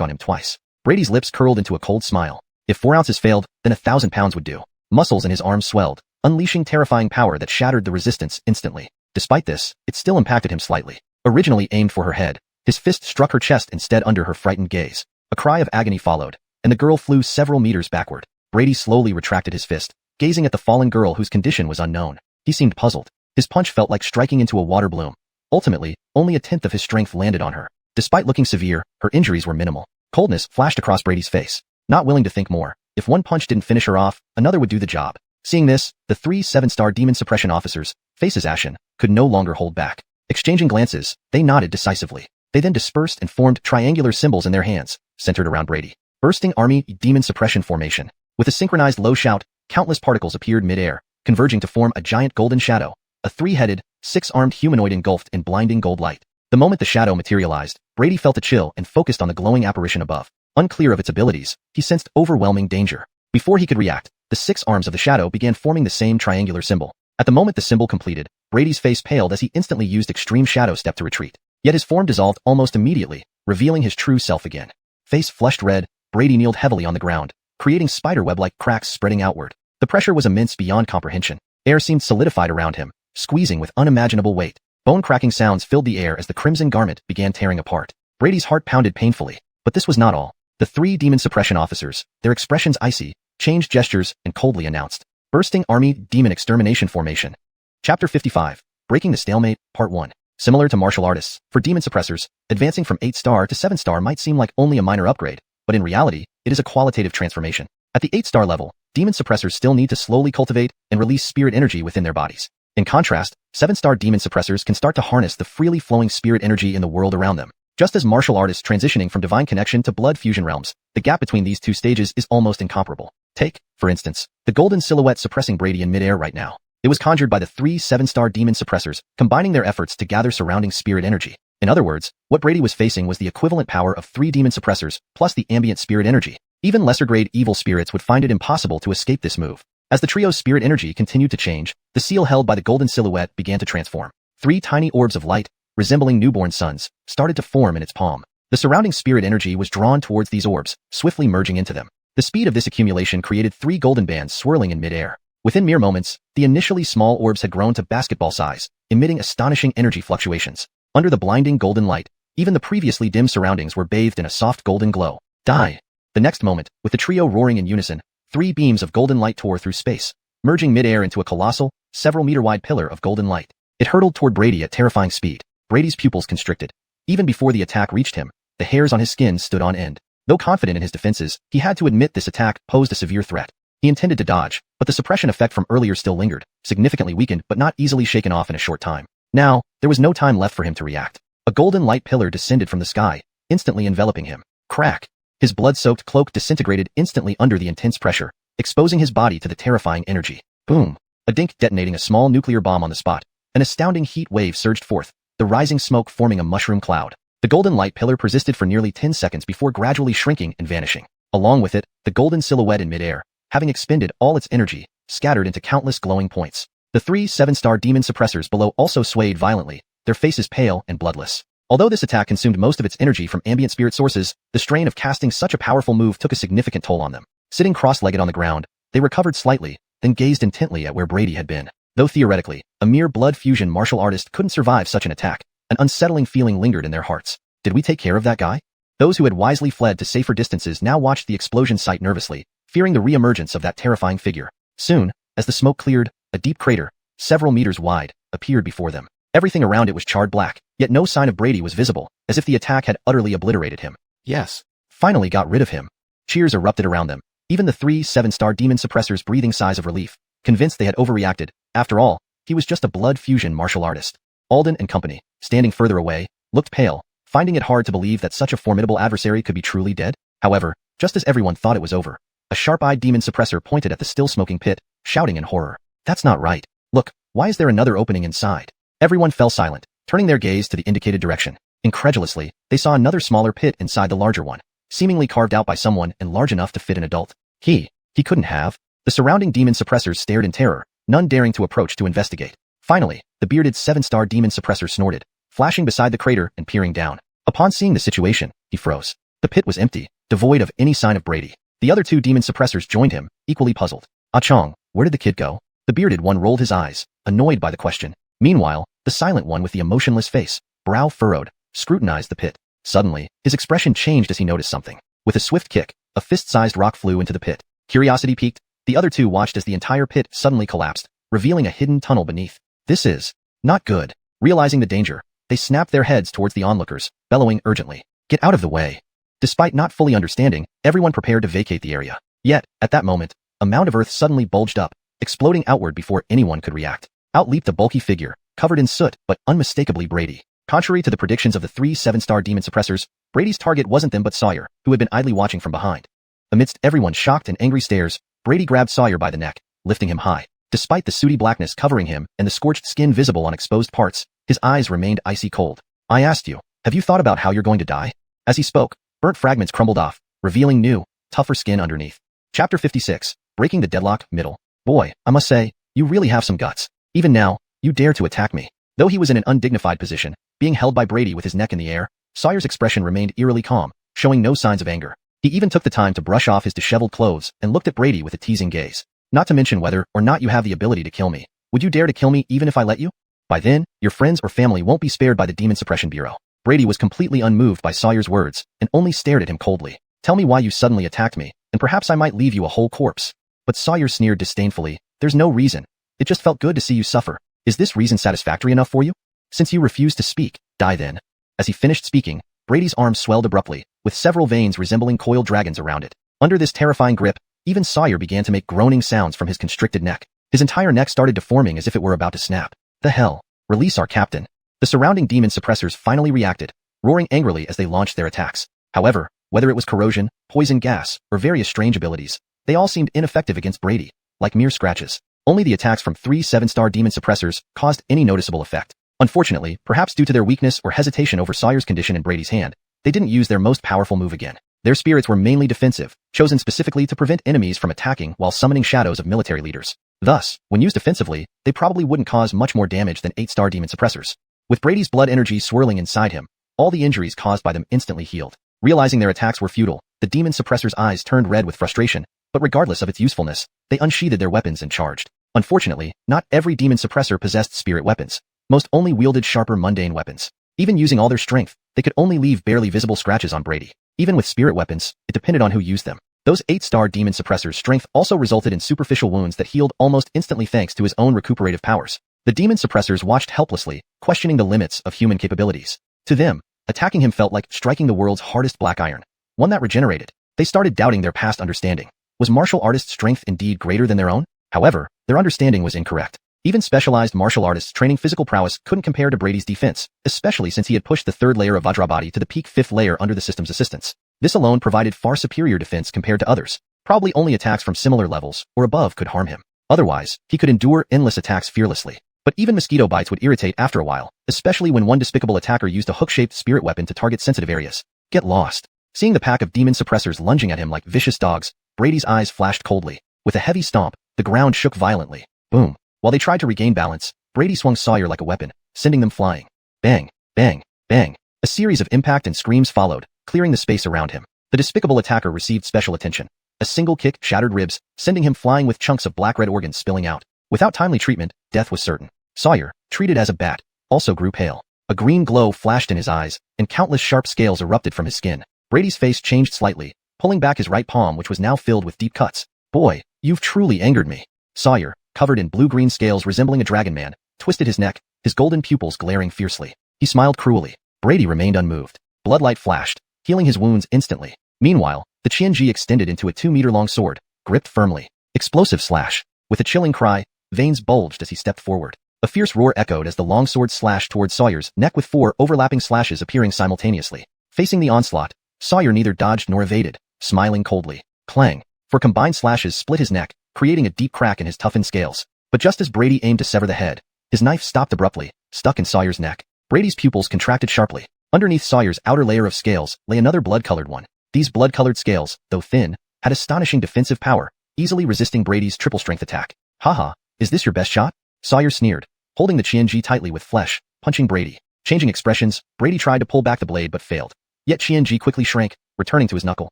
on him twice. Brady's lips curled into a cold smile. If 4 ounces failed, then 1,000 pounds would do. Muscles in his arms swelled, unleashing terrifying power that shattered the resistance instantly. Despite this, it still impacted him slightly. Originally aimed for her head, his fist struck her chest instead under her frightened gaze. A cry of agony followed, and the girl flew several meters backward. Brady slowly retracted his fist, gazing at the fallen girl whose condition was unknown. He seemed puzzled. His punch felt like striking into a water bloom. Ultimately, only a tenth of his strength landed on her. Despite looking severe, her injuries were minimal. Coldness flashed across Brady's face. Not willing to think more, if one punch didn't finish her off, another would do the job. Seeing this, the three 7-star demon suppression officers, faces ashen, could no longer hold back. Exchanging glances, they nodded decisively. They then dispersed and formed triangular symbols in their hands, centered around Brady. Bursting Army Demon Suppression Formation. With a synchronized low shout, countless particles appeared mid-air, converging to form a giant golden shadow, a 3-headed, 6-armed humanoid engulfed in blinding gold light. The moment the shadow materialized, Brady felt a chill and focused on the glowing apparition above. Unclear of its abilities, he sensed overwhelming danger. Before he could react, the 6 arms of the shadow began forming the same triangular symbol. At the moment the symbol completed, Brady's face paled as he instantly used extreme shadow step to retreat. Yet his form dissolved almost immediately, revealing his true self again. Face flushed red, Brady kneeled heavily on the ground, creating spiderweb-like cracks spreading outward. The pressure was immense beyond comprehension. Air seemed solidified around him, squeezing with unimaginable weight. Bone-cracking sounds filled the air as the crimson garment began tearing apart. Brady's heart pounded painfully, but this was not all. The 3 demon suppression officers, their expressions icy, changed gestures and coldly announced, Bursting Army Demon Extermination Formation. Chapter 55. Breaking the Stalemate, Part 1. Similar to martial artists, for demon suppressors, advancing from 8-star to 7-star might seem like only a minor upgrade, but in reality, it is a qualitative transformation. At the 8-star level, demon suppressors still need to slowly cultivate and release spirit energy within their bodies. In contrast, 7-star demon suppressors can start to harness the freely flowing spirit energy in the world around them. Just as martial artists transitioning from divine connection to blood fusion realms, the gap between these two stages is almost incomparable. Take, for instance, the golden silhouette suppressing Brady in midair right now. It was conjured by the 3 7-star demon suppressors, combining their efforts to gather surrounding spirit energy. In other words, what Brady was facing was the equivalent power of 3 demon suppressors, plus the ambient spirit energy. Even lesser-grade evil spirits would find it impossible to escape this move. As the trio's spirit energy continued to change, the seal held by the golden silhouette began to transform. 3 tiny orbs of light, resembling newborn suns, started to form in its palm. The surrounding spirit energy was drawn towards these orbs, swiftly merging into them. The speed of this accumulation created 3 golden bands swirling in midair. Within mere moments, the initially small orbs had grown to basketball size, emitting astonishing energy fluctuations. Under the blinding golden light, even the previously dim surroundings were bathed in a soft golden glow. Die! The next moment, with the trio roaring in unison, 3 beams of golden light tore through space, merging midair into a colossal, several-meter-wide pillar of golden light. It hurtled toward Brady at terrifying speed. Brady's pupils constricted. Even before the attack reached him, the hairs on his skin stood on end. Though confident in his defenses, he had to admit this attack posed a severe threat. He intended to dodge, but the suppression effect from earlier still lingered, significantly weakened but not easily shaken off in a short time. Now, there was no time left for him to react. A golden light pillar descended from the sky, instantly enveloping him. Crack! His blood-soaked cloak disintegrated instantly under the intense pressure, exposing his body to the terrifying energy. Boom! A dink detonating a small nuclear bomb on the spot. An astounding heat wave surged forth, the rising smoke forming a mushroom cloud. The golden light pillar persisted for nearly 10 seconds before gradually shrinking and vanishing. Along with it, the golden silhouette in midair, having expended all its energy, scattered into countless glowing points. The 3 7-star demon suppressors below also swayed violently, their faces pale and bloodless. Although this attack consumed most of its energy from ambient spirit sources, the strain of casting such a powerful move took a significant toll on them. Sitting cross-legged on the ground, they recovered slightly, then gazed intently at where Brady had been. Though theoretically, a mere blood fusion martial artist couldn't survive such an attack, an unsettling feeling lingered in their hearts. Did we take care of that guy? Those who had wisely fled to safer distances now watched the explosion site nervously, fearing the re-emergence of that terrifying figure. Soon, as the smoke cleared, a deep crater, several meters wide, appeared before them. Everything around it was charred black, yet no sign of Brady was visible, as if the attack had utterly obliterated him. Yes. Finally got rid of him. Cheers erupted around them, even the 3 7-star demon suppressors breathing sighs of relief, convinced they had overreacted. After all, he was just a blood fusion martial artist. Alden and company, standing further away, looked pale, finding it hard to believe that such a formidable adversary could be truly dead. However, just as everyone thought it was over, a sharp-eyed demon suppressor pointed at the still-smoking pit, shouting in horror. That's not right. Look, why is there another opening inside? Everyone fell silent, turning their gaze to the indicated direction. Incredulously, they saw another smaller pit inside the larger one, seemingly carved out by someone and large enough to fit an adult. He couldn't have. The surrounding demon suppressors stared in terror, none daring to approach to investigate. Finally, the bearded 7-star demon suppressor snorted, flashing beside the crater and peering down. Upon seeing the situation, he froze. The pit was empty, devoid of any sign of Brady. The other 2 demon suppressors joined him, equally puzzled. Ah Chong, where did the kid go? The bearded one rolled his eyes, annoyed by the question. Meanwhile, the silent one with the emotionless face, brow furrowed, scrutinized the pit. Suddenly, his expression changed as he noticed something. With a swift kick, a fist-sized rock flew into the pit. Curiosity piqued, the other 2 watched as the entire pit suddenly collapsed, revealing a hidden tunnel beneath. This is not good. Realizing the danger, they snapped their heads towards the onlookers, bellowing urgently. Get out of the way. Despite not fully understanding, everyone prepared to vacate the area. Yet, at that moment, a mound of earth suddenly bulged up, exploding outward before anyone could react. Out leaped a bulky figure, covered in soot, but unmistakably Brady. Contrary to the predictions of the 3 7-star demon suppressors, Brady's target wasn't them but Sawyer, who had been idly watching from behind. Amidst everyone's shocked and angry stares, Brady grabbed Sawyer by the neck, lifting him high. Despite the sooty blackness covering him and the scorched skin visible on exposed parts, his eyes remained icy cold. I asked you, have you thought about how you're going to die? As he spoke, burnt fragments crumbled off, revealing new, tougher skin underneath. Chapter 56. Breaking the Deadlock, Middle. Boy, I must say, you really have some guts. Even now, you dare to attack me. Though he was in an undignified position, being held by Brady with his neck in the air, Sawyer's expression remained eerily calm, showing no signs of anger. He even took the time to brush off his disheveled clothes and looked at Brady with a teasing gaze. Not to mention whether or not you have the ability to kill me. Would you dare to kill me even if I let you? By then, your friends or family won't be spared by the Demon Suppression Bureau. Brady was completely unmoved by Sawyer's words and only stared at him coldly. Tell me why you suddenly attacked me, and perhaps I might leave you a whole corpse. But Sawyer sneered disdainfully. There's no reason. It just felt good to see you suffer. Is this reason satisfactory enough for you? Since you refuse to speak, die then. As he finished speaking, Brady's arm swelled abruptly, with several veins resembling coiled dragons around it. Under this terrifying grip, even Sawyer began to make groaning sounds from his constricted neck. His entire neck started deforming as if it were about to snap. The hell? Release our captain. The surrounding demon suppressors finally reacted, roaring angrily as they launched their attacks. However, whether it was corrosion, poison gas, or various strange abilities, they all seemed ineffective against Brady, like mere scratches. Only the attacks from 3 7-star demon suppressors caused any noticeable effect. Unfortunately, perhaps due to their weakness or hesitation over Sawyer's condition in Brady's hand, they didn't use their most powerful move again. Their spirits were mainly defensive, chosen specifically to prevent enemies from attacking while summoning shadows of military leaders. Thus, when used offensively, they probably wouldn't cause much more damage than 8-star demon suppressors. With Brady's blood energy swirling inside him, all the injuries caused by them instantly healed. Realizing their attacks were futile, the demon suppressor's eyes turned red with frustration, but regardless of its usefulness, they unsheathed their weapons and charged. Unfortunately, not every demon suppressor possessed spirit weapons. Most only wielded sharper mundane weapons. Even using all their strength, they could only leave barely visible scratches on Brady. Even with spirit weapons, it depended on who used them. Those 8-star demon suppressors' strength also resulted in superficial wounds that healed almost instantly thanks to his own recuperative powers. The demon suppressors watched helplessly, questioning the limits of human capabilities. To them, attacking him felt like striking the world's hardest black iron, one that regenerated. They started doubting their past understanding. Was martial artists' strength indeed greater than their own? However, their understanding was incorrect. Even specialized martial artists training physical prowess couldn't compare to Brady's defense, especially since he had pushed the 3rd layer of Vajrabody to the peak 5th layer under the system's assistance. This alone provided far superior defense compared to others. Probably only attacks from similar levels or above could harm him. Otherwise, he could endure endless attacks fearlessly. But even mosquito bites would irritate after a while, especially when one despicable attacker used a hook-shaped spirit weapon to target sensitive areas. Get lost. Seeing the pack of demon suppressors lunging at him like vicious dogs, Brady's eyes flashed coldly. With a heavy stomp, the ground shook violently. Boom. While they tried to regain balance, Brady swung Sawyer like a weapon, sending them flying. Bang, bang, bang. A series of impact and screams followed, clearing the space around him. The despicable attacker received special attention. A single kick shattered ribs, sending him flying with chunks of black-red organs spilling out. Without timely treatment, death was certain. Sawyer, treated as a bat, also grew pale. A green glow flashed in his eyes, and countless sharp scales erupted from his skin. Brady's face changed slightly, pulling back his right palm which was now filled with deep cuts. Boy, you've truly angered me. Sawyer, covered in blue-green scales resembling a dragon man, twisted his neck, his golden pupils glaring fiercely. He smiled cruelly. Brady remained unmoved. Bloodlight flashed, healing his wounds instantly. Meanwhile, the Qianji extended into a 2-meter-long sword, gripped firmly. Explosive slash. With a chilling cry, veins bulged as he stepped forward. A fierce roar echoed as the long sword slashed towards Sawyer's neck with 4 overlapping slashes appearing simultaneously. Facing the onslaught, Sawyer neither dodged nor evaded, smiling coldly. Clang. For combined slashes split his neck, creating a deep crack in his toughened scales. But just as Brady aimed to sever the head, his knife stopped abruptly, stuck in Sawyer's neck. Brady's pupils contracted sharply. Underneath Sawyer's outer layer of scales lay another blood-colored one. These blood-colored scales, though thin, had astonishing defensive power, easily resisting Brady's triple-strength attack. Haha, is this your best shot? Sawyer sneered, holding the Qianji tightly with flesh, punching Brady. Changing expressions, Brady tried to pull back the blade but failed. Yet Qianji quickly shrank, returning to his knuckle.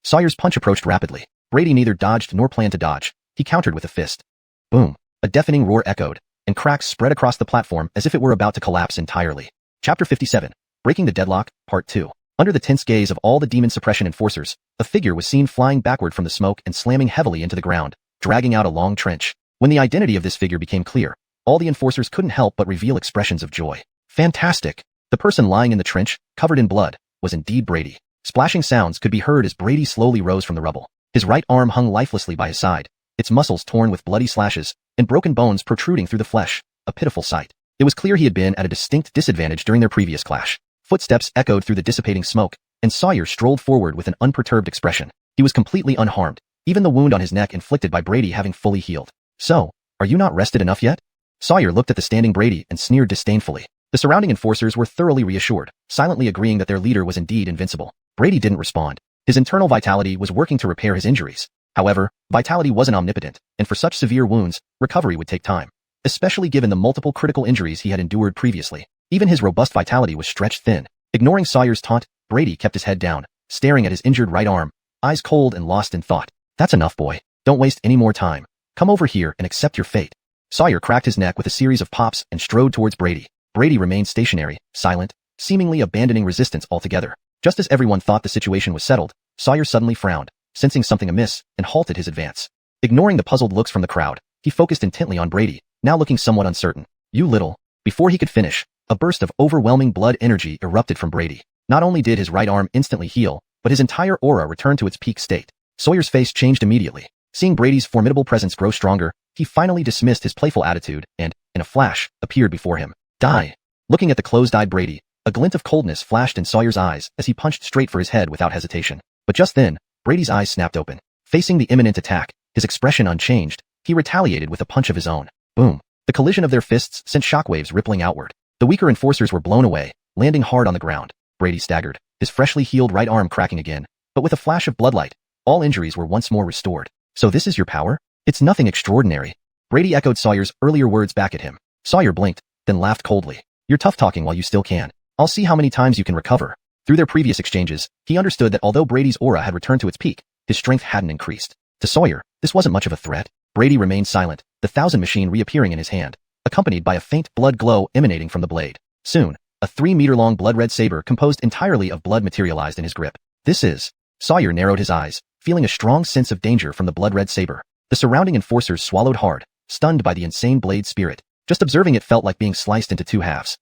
Sawyer's punch approached rapidly. Brady neither dodged nor planned to dodge. He countered with a fist. Boom. A deafening roar echoed, and cracks spread across the platform as if it were about to collapse entirely. Chapter 57. Breaking the Deadlock, Part 2. Under the tense gaze of all the demon suppression enforcers, a figure was seen flying backward from the smoke and slamming heavily into the ground, dragging out a long trench. When the identity of this figure became clear, all the enforcers couldn't help but reveal expressions of joy. Fantastic! The person lying in the trench, covered in blood, was indeed Brady. Splashing sounds could be heard as Brady slowly rose from the rubble. His right arm hung lifelessly by his side, its muscles torn with bloody slashes, and broken bones protruding through the flesh, a pitiful sight. It was clear he had been at a distinct disadvantage during their previous clash. Footsteps echoed through the dissipating smoke, and Sawyer strolled forward with an unperturbed expression. He was completely unharmed, even the wound on his neck inflicted by Brady having fully healed. So, are you not rested enough yet? Sawyer looked at the standing Brady and sneered disdainfully. The surrounding enforcers were thoroughly reassured, silently agreeing that their leader was indeed invincible. Brady didn't respond. His internal vitality was working to repair his injuries. However, vitality wasn't omnipotent, and for such severe wounds, recovery would take time. Especially given the multiple critical injuries he had endured previously. Even his robust vitality was stretched thin. Ignoring Sawyer's taunt, Brady kept his head down, staring at his injured right arm, eyes cold and lost in thought. That's enough, boy. Don't waste any more time. Come over here and accept your fate. Sawyer cracked his neck with a series of pops and strode towards Brady. Brady remained stationary, silent, seemingly abandoning resistance altogether. Just as everyone thought the situation was settled, Sawyer suddenly frowned, sensing something amiss, and halted his advance. Ignoring the puzzled looks from the crowd, he focused intently on Brady, now looking somewhat uncertain. You little. Before he could finish, a burst of overwhelming blood energy erupted from Brady. Not only did his right arm instantly heal, but his entire aura returned to its peak state. Sawyer's face changed immediately. Seeing Brady's formidable presence grow stronger, he finally dismissed his playful attitude and, in a flash, appeared before him. Die. Looking at the closed-eyed Brady, a glint of coldness flashed in Sawyer's eyes as he punched straight for his head without hesitation. But just then, Brady's eyes snapped open. Facing the imminent attack, his expression unchanged, he retaliated with a punch of his own. Boom. The collision of their fists sent shockwaves rippling outward. The weaker enforcers were blown away, landing hard on the ground. Brady staggered, his freshly healed right arm cracking again, but with a flash of bloodlight, all injuries were once more restored. So this is your power? It's nothing extraordinary. Brady echoed Sawyer's earlier words back at him. Sawyer blinked, then laughed coldly. You're tough-talking while you still can. I'll see how many times you can recover. Through their previous exchanges, he understood that although Brady's aura had returned to its peak, his strength hadn't increased. To Sawyer, this wasn't much of a threat. Brady remained silent, the thousand machine reappearing in his hand, accompanied by a faint blood glow emanating from the blade. Soon, a 3-meter-long blood-red saber composed entirely of blood materialized in his grip. This is... Sawyer narrowed his eyes, feeling a strong sense of danger from the blood-red saber. The surrounding enforcers swallowed hard, stunned by the insane blade spirit. Just observing it felt like being sliced into two halves.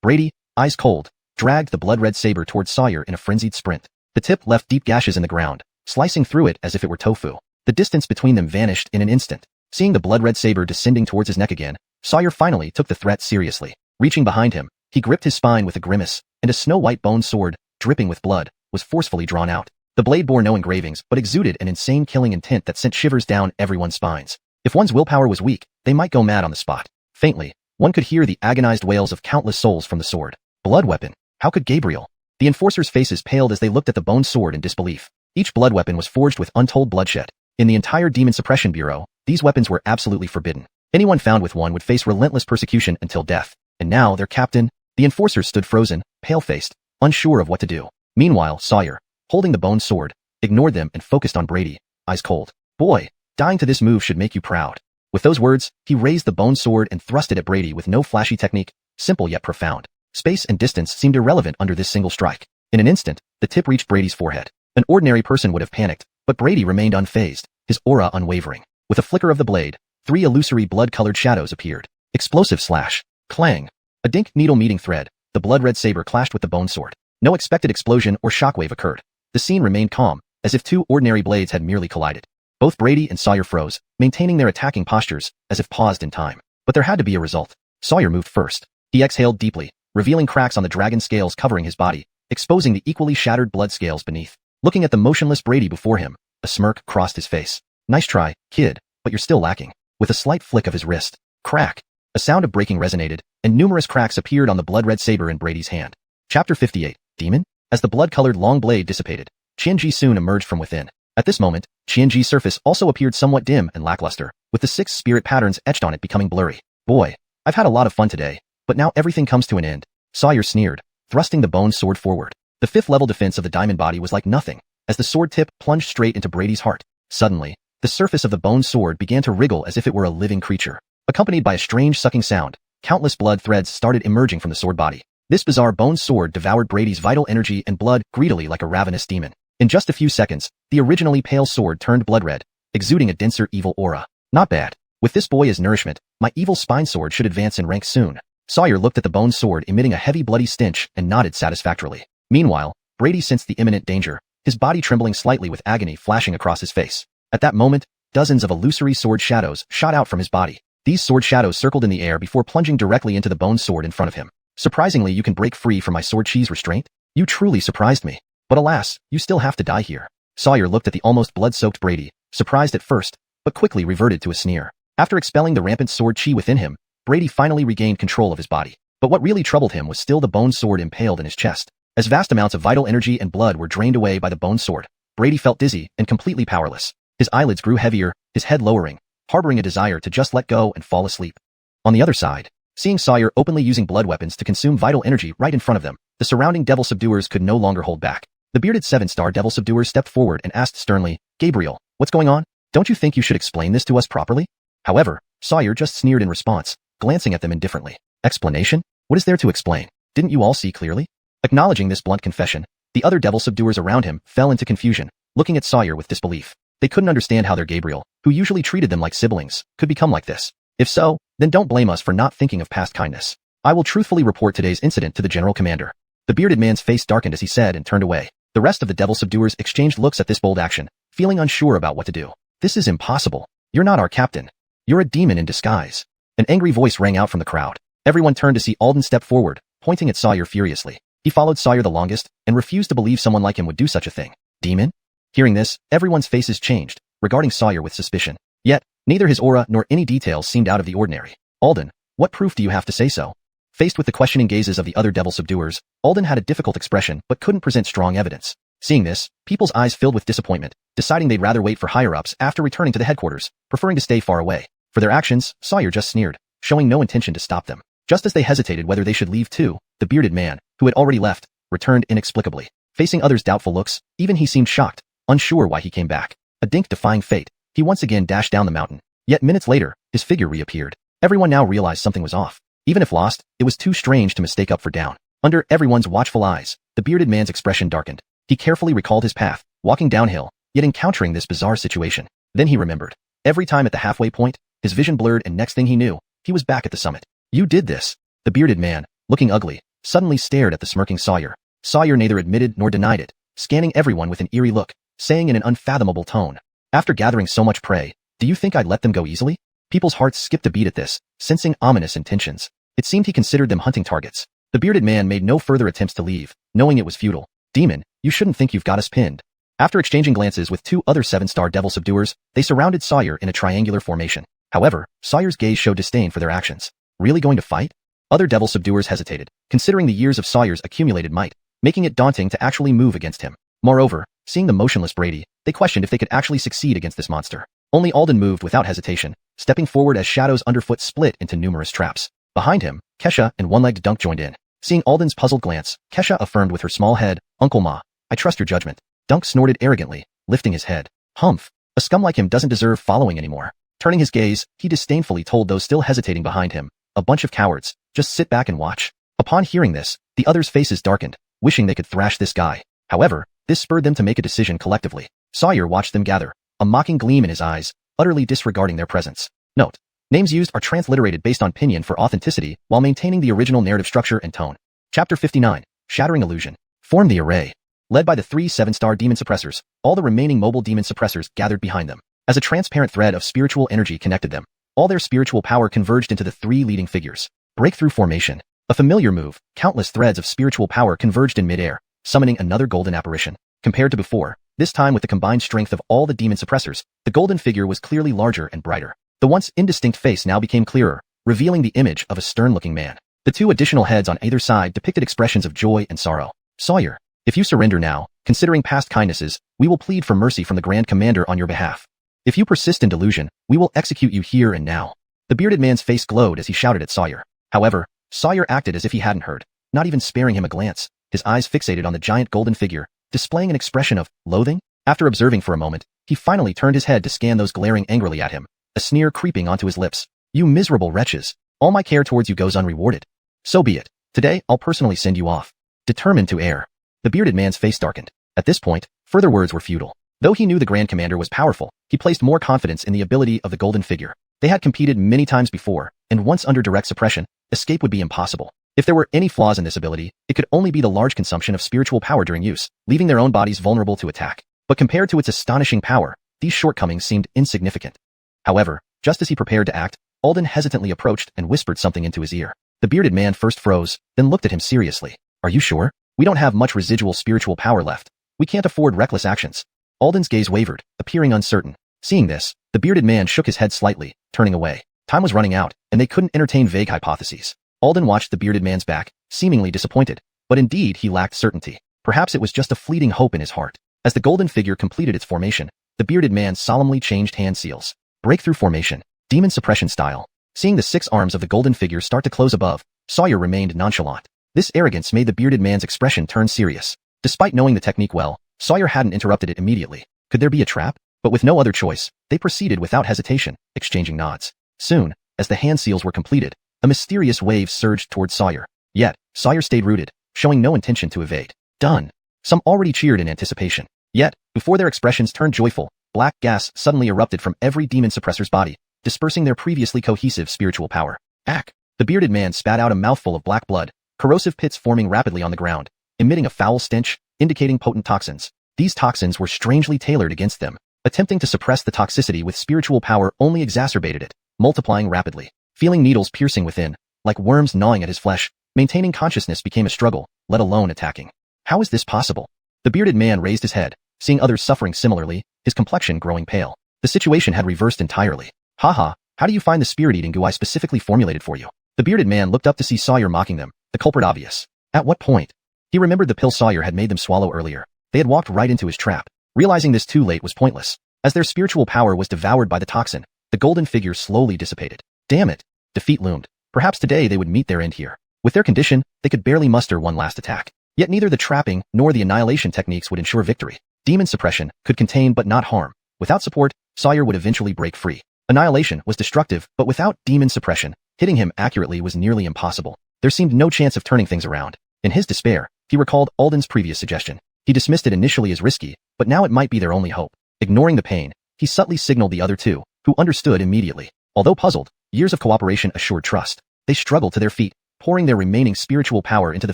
Brady, eyes cold, dragged the blood-red saber towards Sawyer in a frenzied sprint. The tip left deep gashes in the ground, slicing through it as if it were tofu. The distance between them vanished in an instant. Seeing the blood-red saber descending towards his neck again, Sawyer finally took the threat seriously. Reaching behind him, he gripped his spine with a grimace, and a snow-white bone sword, dripping with blood, was forcefully drawn out. The blade bore no engravings but exuded an insane killing intent that sent shivers down everyone's spines. If one's willpower was weak, they might go mad on the spot. Faintly, one could hear the agonized wails of countless souls from the sword. Blood weapon. How could Gabriel? The enforcers' faces paled as they looked at the bone sword in disbelief. Each blood weapon was forged with untold bloodshed. In the entire Demon Suppression Bureau, these weapons were absolutely forbidden. Anyone found with one would face relentless persecution until death. And now, their captain, the enforcers stood frozen, pale-faced, unsure of what to do. Meanwhile, Sawyer, holding the bone sword, ignored them and focused on Brady, eyes cold. Boy, dying to this move should make you proud. With those words, he raised the bone sword and thrust it at Brady with no flashy technique, simple yet profound. Space and distance seemed irrelevant under this single strike. In an instant, the tip reached Brady's forehead. An ordinary person would have panicked, but Brady remained unfazed, his aura unwavering. With a flicker of the blade, 3 illusory blood-colored shadows appeared. Explosive slash. Clang. A dink needle meeting thread, the blood-red saber clashed with the bone sword. No expected explosion or shockwave occurred. The scene remained calm, as if 2 ordinary blades had merely collided. Both Brady and Sawyer froze, maintaining their attacking postures, as if paused in time. But there had to be a result. Sawyer moved first. He exhaled deeply, revealing cracks on the dragon scales covering his body, exposing the equally shattered blood scales beneath. Looking at the motionless Brady before him, a smirk crossed his face. Nice try, kid, but you're still lacking. With a slight flick of his wrist. Crack. A sound of breaking resonated, and numerous cracks appeared on the blood-red saber in Brady's hand. Chapter 58. Demon? As the blood-colored long blade dissipated, Qianji soon emerged from within. At this moment, Qianji's surface also appeared somewhat dim and lackluster, with the 6 spirit patterns etched on it becoming blurry. Boy, I've had a lot of fun today, but now everything comes to an end. Sawyer sneered, thrusting the bone sword forward. The 5th-level defense of the diamond body was like nothing, as the sword tip plunged straight into Brady's heart. Suddenly, the surface of the bone sword began to wriggle as if it were a living creature. Accompanied by a strange sucking sound, countless blood threads started emerging from the sword body. This bizarre bone sword devoured Brady's vital energy and blood greedily like a ravenous demon. In just a few seconds, the originally pale sword turned blood red, exuding a denser evil aura. Not bad. With this boy as nourishment, my evil spine sword should advance in rank soon. Sawyer looked at the bone sword emitting a heavy bloody stench and nodded satisfactorily. Meanwhile, Brady sensed the imminent danger, his body trembling slightly with agony flashing across his face. At that moment, dozens of illusory sword shadows shot out from his body. These sword shadows circled in the air before plunging directly into the bone sword in front of him. Surprisingly, you can break free from my sword chi's restraint? You truly surprised me. But alas, you still have to die here. Sawyer looked at the almost blood-soaked Brady, surprised at first, but quickly reverted to a sneer. After expelling the rampant sword chi within him, Brady finally regained control of his body. But what really troubled him was still the bone sword impaled in his chest. As vast amounts of vital energy and blood were drained away by the bone sword, Brady felt dizzy and completely powerless. His eyelids grew heavier, his head lowering, harboring a desire to just let go and fall asleep. On the other side, seeing Sawyer openly using blood weapons to consume vital energy right in front of them, the surrounding devil subduers could no longer hold back. The bearded 7-star devil subduer stepped forward and asked sternly, Gabriel, what's going on? Don't you think you should explain this to us properly? However, Sawyer just sneered in response, glancing at them indifferently. Explanation? What is there to explain? Didn't you all see clearly? Acknowledging this blunt confession, the other devil subduers around him fell into confusion, looking at Sawyer with disbelief. They couldn't understand how their Gabriel, who usually treated them like siblings, could become like this. If so, Then don't blame us for not thinking of past kindness. I will truthfully report today's incident to the General Commander. The bearded man's face darkened as he said and turned away. The rest of the devil subduers exchanged looks at this bold action, feeling unsure about what to do. This is impossible. You're not our captain. You're a demon in disguise. An angry voice rang out from the crowd. Everyone turned to see Alden step forward, pointing at Sawyer furiously. He followed Sawyer the longest and refused to believe someone like him would do such a thing. Demon? Hearing this, everyone's faces changed, regarding Sawyer with suspicion. Yet, neither his aura nor any details seemed out of the ordinary. Alden, what proof do you have to say so? Faced with the questioning gazes of the other devil subduers, Alden had a difficult expression but couldn't present strong evidence. Seeing this, people's eyes filled with disappointment, deciding they'd rather wait for higher-ups after returning to the headquarters, preferring to stay far away. For their actions, Sawyer just sneered, showing no intention to stop them. Just as they hesitated whether they should leave too, the bearded man, who had already left, returned inexplicably. Facing others' doubtful looks, even he seemed shocked, unsure why he came back. A dink defying fate, he once again dashed down the mountain. Yet minutes later, his figure reappeared. Everyone now realized something was off. Even if lost, it was too strange to mistake up for down. Under everyone's watchful eyes, the bearded man's expression darkened. He carefully recalled his path, walking downhill, yet encountering this bizarre situation. Then he remembered. Every time at the halfway point, his vision blurred and next thing he knew, he was back at the summit. You did this. The bearded man, looking ugly, suddenly stared at the smirking Sawyer. Sawyer neither admitted nor denied it, scanning everyone with an eerie look, saying in an unfathomable tone, "After gathering so much prey, do you think I'd let them go easily?" People's hearts skipped a beat at this, sensing ominous intentions. It seemed he considered them hunting targets. The bearded man made no further attempts to leave, knowing it was futile. Demon, you shouldn't think you've got us pinned. After exchanging glances with two other 7-star devil subduers, they surrounded Sawyer in a triangular formation. However, Sawyer's gaze showed disdain for their actions. Really going to fight? Other devil subduers hesitated, considering the years of Sawyer's accumulated might, making it daunting to actually move against him. Moreover, seeing the motionless Brady, they questioned if they could actually succeed against this monster. Only Alden moved without hesitation, stepping forward as shadows underfoot split into numerous traps. Behind him, Kesha and one-legged Dunk joined in. Seeing Alden's puzzled glance, Kesha affirmed with her small head, "Uncle Ma, I trust your judgment." Dunk snorted arrogantly, lifting his head. Humph, a scum like him doesn't deserve following anymore. Turning his gaze, he disdainfully told those still hesitating behind him, "A bunch of cowards, just sit back and watch." Upon hearing this, the others' faces darkened, wishing they could thrash this guy. However, this spurred them to make a decision collectively. Sawyer watched them gather, a mocking gleam in his eyes, utterly disregarding their presence. Note: names used are transliterated based on pinyin for authenticity while maintaining the original narrative structure and tone. Chapter 59, Shattering Illusion. Form the array. Led by the 3 7-star demon suppressors, all the remaining mobile demon suppressors gathered behind them. As a transparent thread of spiritual energy connected them, all their spiritual power converged into the 3 leading figures. Breakthrough formation. A familiar move, countless threads of spiritual power converged in midair, summoning another golden apparition. Compared to before, this time with the combined strength of all the demon suppressors, the golden figure was clearly larger and brighter. The once indistinct face now became clearer, revealing the image of a stern-looking man. The 2 additional heads on either side depicted expressions of joy and sorrow. Sawyer, if you surrender now, considering past kindnesses, we will plead for mercy from the Grand Commander on your behalf. If you persist in delusion, we will execute you here and now. The bearded man's face glowed as he shouted at Sawyer. However, Sawyer acted as if he hadn't heard, not even sparing him a glance, his eyes fixated on the giant golden figure, displaying an expression of loathing. After observing for a moment, he finally turned his head to scan those glaring angrily at him, a sneer creeping onto his lips. "You miserable wretches, all my care towards you goes unrewarded. So be it. Today, I'll personally send you off." Determined to err. The bearded man's face darkened. At this point, further words were futile. Though he knew the Grand Commander was powerful, he placed more confidence in the ability of the golden figure. They had competed many times before, and once under direct suppression, escape would be impossible. If there were any flaws in this ability, it could only be the large consumption of spiritual power during use, leaving their own bodies vulnerable to attack. But compared to its astonishing power, these shortcomings seemed insignificant. However, just as he prepared to act, Alden hesitantly approached and whispered something into his ear. The bearded man first froze, then looked at him seriously. "Are you sure? We don't have much residual spiritual power left. We can't afford reckless actions." Alden's gaze wavered, appearing uncertain. Seeing this, the bearded man shook his head slightly, turning away. Time was running out, and they couldn't entertain vague hypotheses. Alden watched the bearded man's back, seemingly disappointed, but indeed he lacked certainty. Perhaps it was just a fleeting hope in his heart. As the golden figure completed its formation, the bearded man solemnly changed hand seals. Breakthrough formation. Demon suppression style. Seeing the 6 arms of the golden figure start to close above, Sawyer remained nonchalant. This arrogance made the bearded man's expression turn serious. Despite knowing the technique well, Sawyer hadn't interrupted it immediately. Could there be a trap? But with no other choice, they proceeded without hesitation, exchanging nods. Soon, as the hand seals were completed, a mysterious wave surged towards Sawyer. Yet, Sawyer stayed rooted, showing no intention to evade. Done. Some already cheered in anticipation. Yet, before their expressions turned joyful, black gas suddenly erupted from every demon suppressor's body, dispersing their previously cohesive spiritual power. Ack! The bearded man spat out a mouthful of black blood, corrosive pits forming rapidly on the ground, emitting a foul stench, indicating potent toxins. These toxins were strangely tailored against them. Attempting to suppress the toxicity with spiritual power only exacerbated it, multiplying rapidly. Feeling needles piercing within, like worms gnawing at his flesh, maintaining consciousness became a struggle, let alone attacking. How is this possible? The bearded man raised his head, seeing others suffering similarly, his complexion growing pale. The situation had reversed entirely. Haha, how do you find the spirit-eating goo I specifically formulated for you? The bearded man looked up to see Sawyer mocking them, the culprit obvious. At what point? He remembered the pill Sawyer had made them swallow earlier. They had walked right into his trap. Realizing this too late was pointless. As their spiritual power was devoured by the toxin, the golden figure slowly dissipated. Damn it! Defeat loomed. Perhaps today they would meet their end here. With their condition, they could barely muster one last attack. Yet neither the trapping nor the annihilation techniques would ensure victory. Demon suppression could contain but not harm. Without support, Sawyer would eventually break free. Annihilation was destructive, but without demon suppression, hitting him accurately was nearly impossible. There seemed no chance of turning things around. In his despair, he recalled Alden's previous suggestion. He dismissed it initially as risky, but now it might be their only hope. Ignoring the pain, he subtly signaled the other two, who understood immediately. Although puzzled, years of cooperation assured trust. They struggled to their feet, pouring their remaining spiritual power into the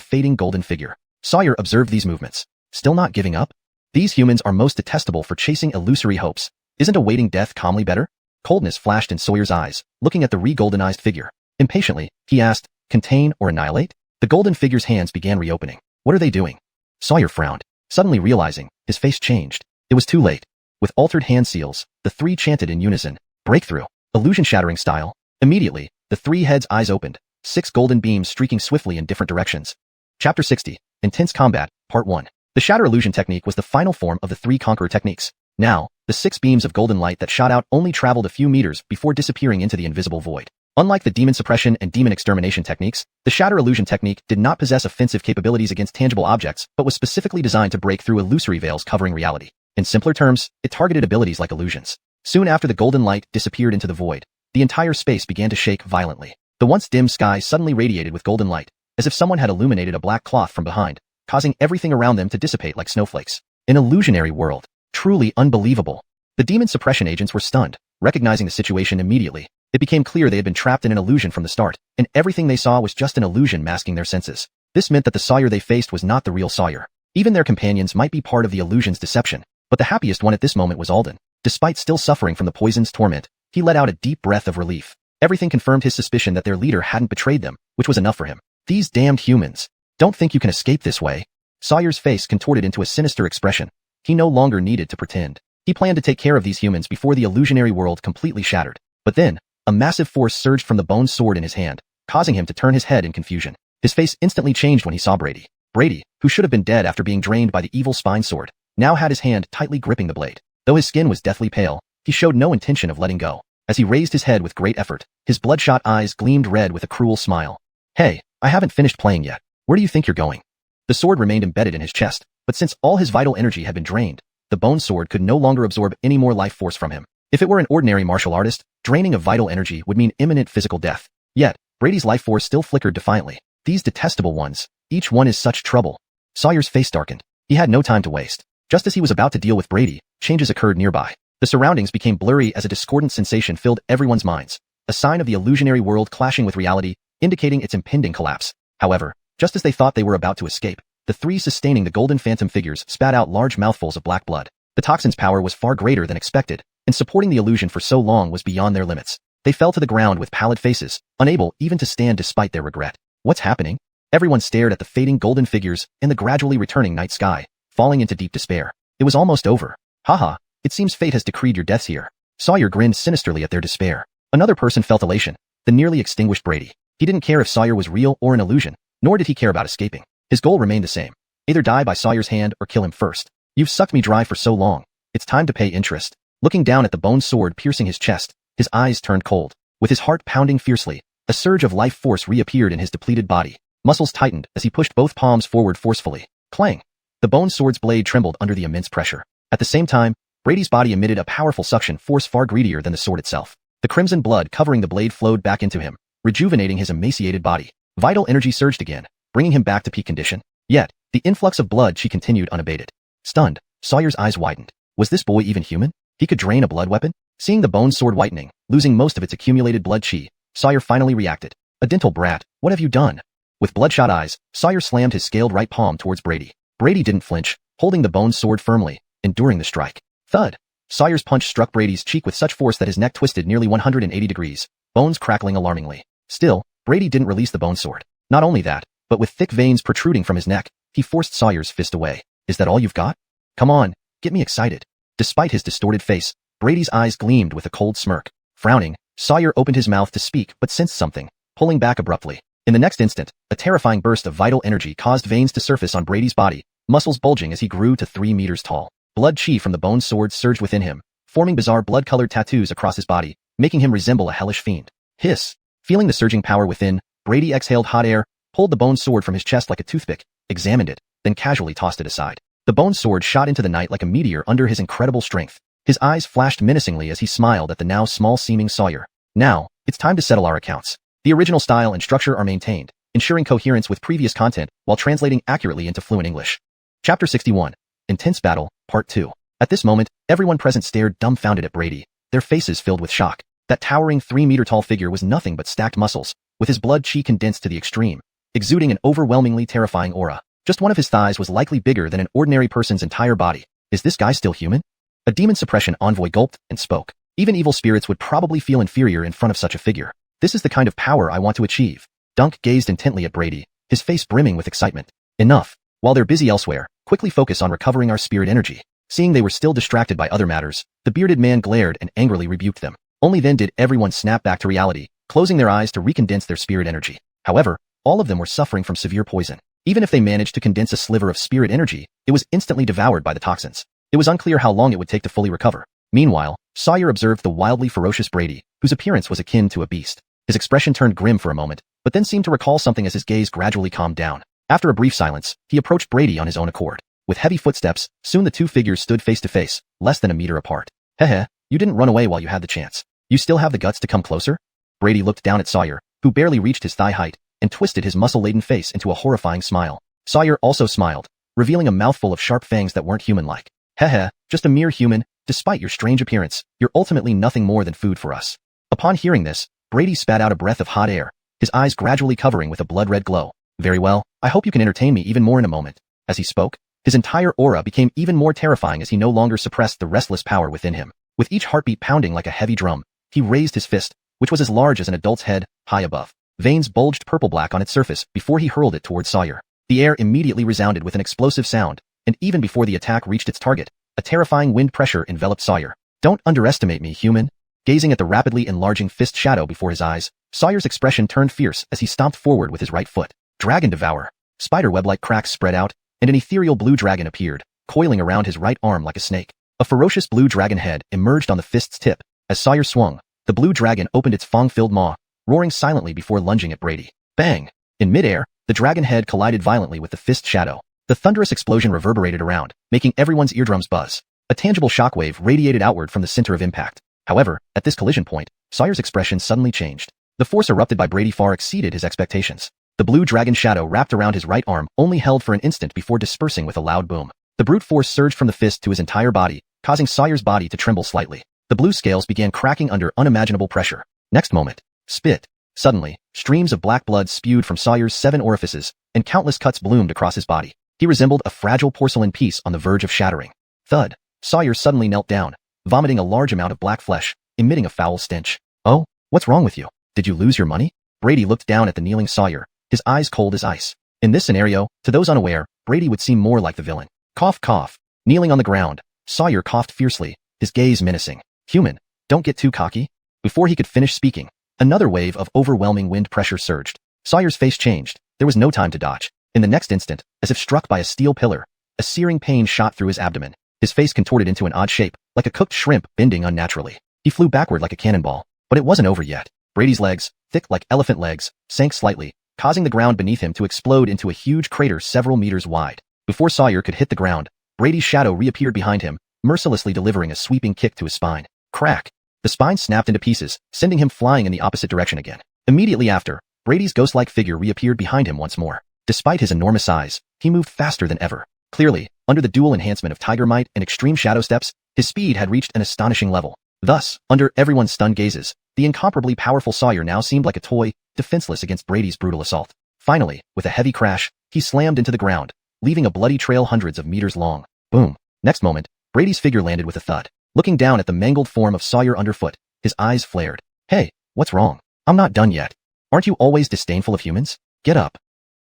fading golden figure. Sawyer observed these movements. Still not giving up? These humans are most detestable for chasing illusory hopes. Isn't awaiting death calmly better? Coldness flashed in Sawyer's eyes, looking at the re-goldenized figure. Impatiently, he asked, contain or annihilate? The golden figure's hands began reopening. What are they doing? Sawyer frowned, suddenly realizing, his face changed. It was too late. With altered hand seals, the three chanted in unison, breakthrough, illusion-shattering style. Immediately, the three heads' eyes opened, 6 golden beams streaking swiftly in different directions. Chapter 60, Intense Combat, Part 1. The Shatter Illusion technique was the final form of the 3 Conqueror techniques. Now, the 6 beams of golden light that shot out only traveled a few meters before disappearing into the invisible void. Unlike the demon suppression and demon extermination techniques, the Shatter Illusion technique did not possess offensive capabilities against tangible objects, but was specifically designed to break through illusory veils covering reality. In simpler terms, it targeted abilities like illusions. Soon after the golden light disappeared into the void, the entire space began to shake violently. The once dim sky suddenly radiated with golden light, as if someone had illuminated a black cloth from behind, causing everything around them to dissipate like snowflakes. An illusionary world. Truly unbelievable. The demon suppression agents were stunned, recognizing the situation immediately. It became clear they had been trapped in an illusion from the start, and everything they saw was just an illusion masking their senses. This meant that the Sawyer they faced was not the real Sawyer. Even their companions might be part of the illusion's deception, but the happiest one at this moment was Alden. Despite still suffering from the poison's torment, he let out a deep breath of relief. Everything confirmed his suspicion that their leader hadn't betrayed them, which was enough for him. These damned humans. Don't think you can escape this way. Sawyer's face contorted into a sinister expression. He no longer needed to pretend. He planned to take care of these humans before the illusionary world completely shattered. But then, a massive force surged from the bone sword in his hand, causing him to turn his head in confusion. His face instantly changed when he saw Brady. Brady, who should have been dead after being drained by the evil spine sword, now had his hand tightly gripping the blade. Though his skin was deathly pale, he showed no intention of letting go. As he raised his head with great effort, his bloodshot eyes gleamed red with a cruel smile. Hey, I haven't finished playing yet. Where do you think you're going? The sword remained embedded in his chest, but since all his vital energy had been drained, the bone sword could no longer absorb any more life force from him. If it were an ordinary martial artist, draining of vital energy would mean imminent physical death. Yet, Brady's life force still flickered defiantly. These detestable ones, each one is such trouble. Sawyer's face darkened. He had no time to waste. Just as he was about to deal with Brady, changes occurred nearby. The surroundings became blurry as a discordant sensation filled everyone's minds, a sign of the illusionary world clashing with reality, indicating its impending collapse. However, just as they thought they were about to escape, the 3 sustaining the golden phantom figures spat out large mouthfuls of black blood. The toxin's power was far greater than expected, and supporting the illusion for so long was beyond their limits. They fell to the ground with pallid faces, unable even to stand despite their regret. What's happening? Everyone stared at the fading golden figures in the gradually returning night sky, falling into deep despair. It was almost over. Haha, it seems fate has decreed your deaths here. Sawyer grinned sinisterly at their despair. Another person felt elation, the nearly extinguished Brady. He didn't care if Sawyer was real or an illusion, nor did he care about escaping. His goal remained the same. Either die by Sawyer's hand or kill him first. You've sucked me dry for so long. It's time to pay interest. Looking down at the bone sword piercing his chest, his eyes turned cold. With his heart pounding fiercely, a surge of life force reappeared in his depleted body. Muscles tightened as he pushed both palms forward forcefully. Clang! The bone sword's blade trembled under the immense pressure. At the same time, Brady's body emitted a powerful suction force far greedier than the sword itself. The crimson blood covering the blade flowed back into him, rejuvenating his emaciated body. Vital energy surged again, bringing him back to peak condition. Yet, the influx of blood she continued unabated. Stunned, Sawyer's eyes widened. Was this boy even human? He could drain a blood weapon? Seeing the bone sword whitening, losing most of its accumulated blood chi, Sawyer finally reacted. A dental brat, what have you done? With bloodshot eyes, Sawyer slammed his scaled right palm towards Brady. Brady didn't flinch, holding the bone sword firmly, enduring the strike. Thud! Sawyer's punch struck Brady's cheek with such force that his neck twisted nearly 180 degrees, bones crackling alarmingly. Still, Brady didn't release the bone sword. Not only that, but with thick veins protruding from his neck, he forced Sawyer's fist away. Is that all you've got? Come on, get me excited. Despite his distorted face, Brady's eyes gleamed with a cold smirk. Frowning, Sawyer opened his mouth to speak but sensed something, pulling back abruptly. In the next instant, a terrifying burst of vital energy caused veins to surface on Brady's body, muscles bulging as he grew to 3 meters tall. Blood chi from the bone sword surged within him, forming bizarre blood-colored tattoos across his body, making him resemble a hellish fiend. Hiss! Feeling the surging power within, Brady exhaled hot air, pulled the bone sword from his chest like a toothpick, examined it, then casually tossed it aside. The bone sword shot into the night like a meteor under his incredible strength. His eyes flashed menacingly as he smiled at the now small-seeming Sawyer. Now, it's time to settle our accounts. The original style and structure are maintained, ensuring coherence with previous content while translating accurately into fluent English. Chapter 61. Intense Battle, Part 2. At this moment, everyone present stared dumbfounded at Brady, their faces filled with shock. That towering 3-meter-tall figure was nothing but stacked muscles, with his blood chi condensed to the extreme, exuding an overwhelmingly terrifying aura. Just one of his thighs was likely bigger than an ordinary person's entire body. Is this guy still human? A demon suppression envoy gulped and spoke. Even evil spirits would probably feel inferior in front of such a figure. This is the kind of power I want to achieve. Dunk gazed intently at Brady, his face brimming with excitement. Enough. While they're busy elsewhere, quickly focus on recovering our spirit energy. Seeing they were still distracted by other matters, the bearded man glared and angrily rebuked them. Only then did everyone snap back to reality, closing their eyes to recondense their spirit energy. However, all of them were suffering from severe poison. Even if they managed to condense a sliver of spirit energy, it was instantly devoured by the toxins. It was unclear how long it would take to fully recover. Meanwhile, Sawyer observed the wildly ferocious Brady, whose appearance was akin to a beast. His expression turned grim for a moment, but then seemed to recall something as his gaze gradually calmed down. After a brief silence, he approached Brady on his own accord. With heavy footsteps, soon the two figures stood face to face, less than a meter apart. Heh, you didn't run away while you had the chance. You still have the guts to come closer? Brady looked down at Sawyer, who barely reached his thigh height, and twisted his muscle-laden face into a horrifying smile. Sawyer also smiled, revealing a mouthful of sharp fangs that weren't human-like. Heh, just a mere human. Despite your strange appearance, you're ultimately nothing more than food for us. Upon hearing this, Brady spat out a breath of hot air, his eyes gradually covering with a blood-red glow. Very well, I hope you can entertain me even more in a moment. As he spoke, his entire aura became even more terrifying as he no longer suppressed the restless power within him. With each heartbeat pounding like a heavy drum, he raised his fist, which was as large as an adult's head, high above. Veins bulged purple-black on its surface before he hurled it towards Sawyer. The air immediately resounded with an explosive sound, and even before the attack reached its target, a terrifying wind pressure enveloped Sawyer. Don't underestimate me, human. Gazing at the rapidly enlarging fist shadow before his eyes, Sawyer's expression turned fierce as he stomped forward with his right foot. Dragon Devour. Spiderweb-like cracks spread out, and an ethereal blue dragon appeared, coiling around his right arm like a snake. A ferocious blue dragon head emerged on the fist's tip. As Sawyer swung, the blue dragon opened its fang-filled maw, roaring silently before lunging at Brady. Bang! In midair, the dragon head collided violently with the fist shadow. The thunderous explosion reverberated around, making everyone's eardrums buzz. A tangible shockwave radiated outward from the center of impact. However, at this collision point, Sawyer's expression suddenly changed. The force erupted by Brady far exceeded his expectations. The blue dragon shadow wrapped around his right arm only held for an instant before dispersing with a loud boom. The brute force surged from the fist to his entire body, causing Sawyer's body to tremble slightly. The blue scales began cracking under unimaginable pressure. Next moment, spit. Suddenly, streams of black blood spewed from Sawyer's 7 orifices, and countless cuts bloomed across his body. He resembled a fragile porcelain piece on the verge of shattering. Thud. Sawyer suddenly knelt down, vomiting a large amount of black flesh, emitting a foul stench. Oh, what's wrong with you? Did you lose your money? Brady looked down at the kneeling Sawyer, his eyes cold as ice. In this scenario, to those unaware, Brady would seem more like the villain. Cough, cough. Kneeling on the ground, Sawyer coughed fiercely, his gaze menacing. Human, don't get too cocky. Before he could finish speaking, another wave of overwhelming wind pressure surged. Sawyer's face changed. There was no time to dodge. In the next instant, as if struck by a steel pillar, a searing pain shot through his abdomen. His face contorted into an odd shape, like a cooked shrimp bending unnaturally. He flew backward like a cannonball, but it wasn't over yet. Brady's legs, thick like elephant legs, sank slightly, causing the ground beneath him to explode into a huge crater several meters wide. Before Sawyer could hit the ground, Brady's shadow reappeared behind him, mercilessly delivering a sweeping kick to his spine. Crack! The spine snapped into pieces, sending him flying in the opposite direction again. Immediately after, Brady's ghost-like figure reappeared behind him once more. Despite his enormous size, he moved faster than ever. Clearly, under the dual enhancement of Tiger Might and Extreme Shadow Steps, his speed had reached an astonishing level. Thus, under everyone's stunned gazes, the incomparably powerful Sawyer now seemed like a toy, defenseless against Brady's brutal assault. Finally, with a heavy crash, he slammed into the ground, leaving a bloody trail hundreds of meters long. Boom. Next moment, Brady's figure landed with a thud. Looking down at the mangled form of Sawyer underfoot, his eyes flared. Hey, what's wrong? I'm not done yet. Aren't you always disdainful of humans? Get up.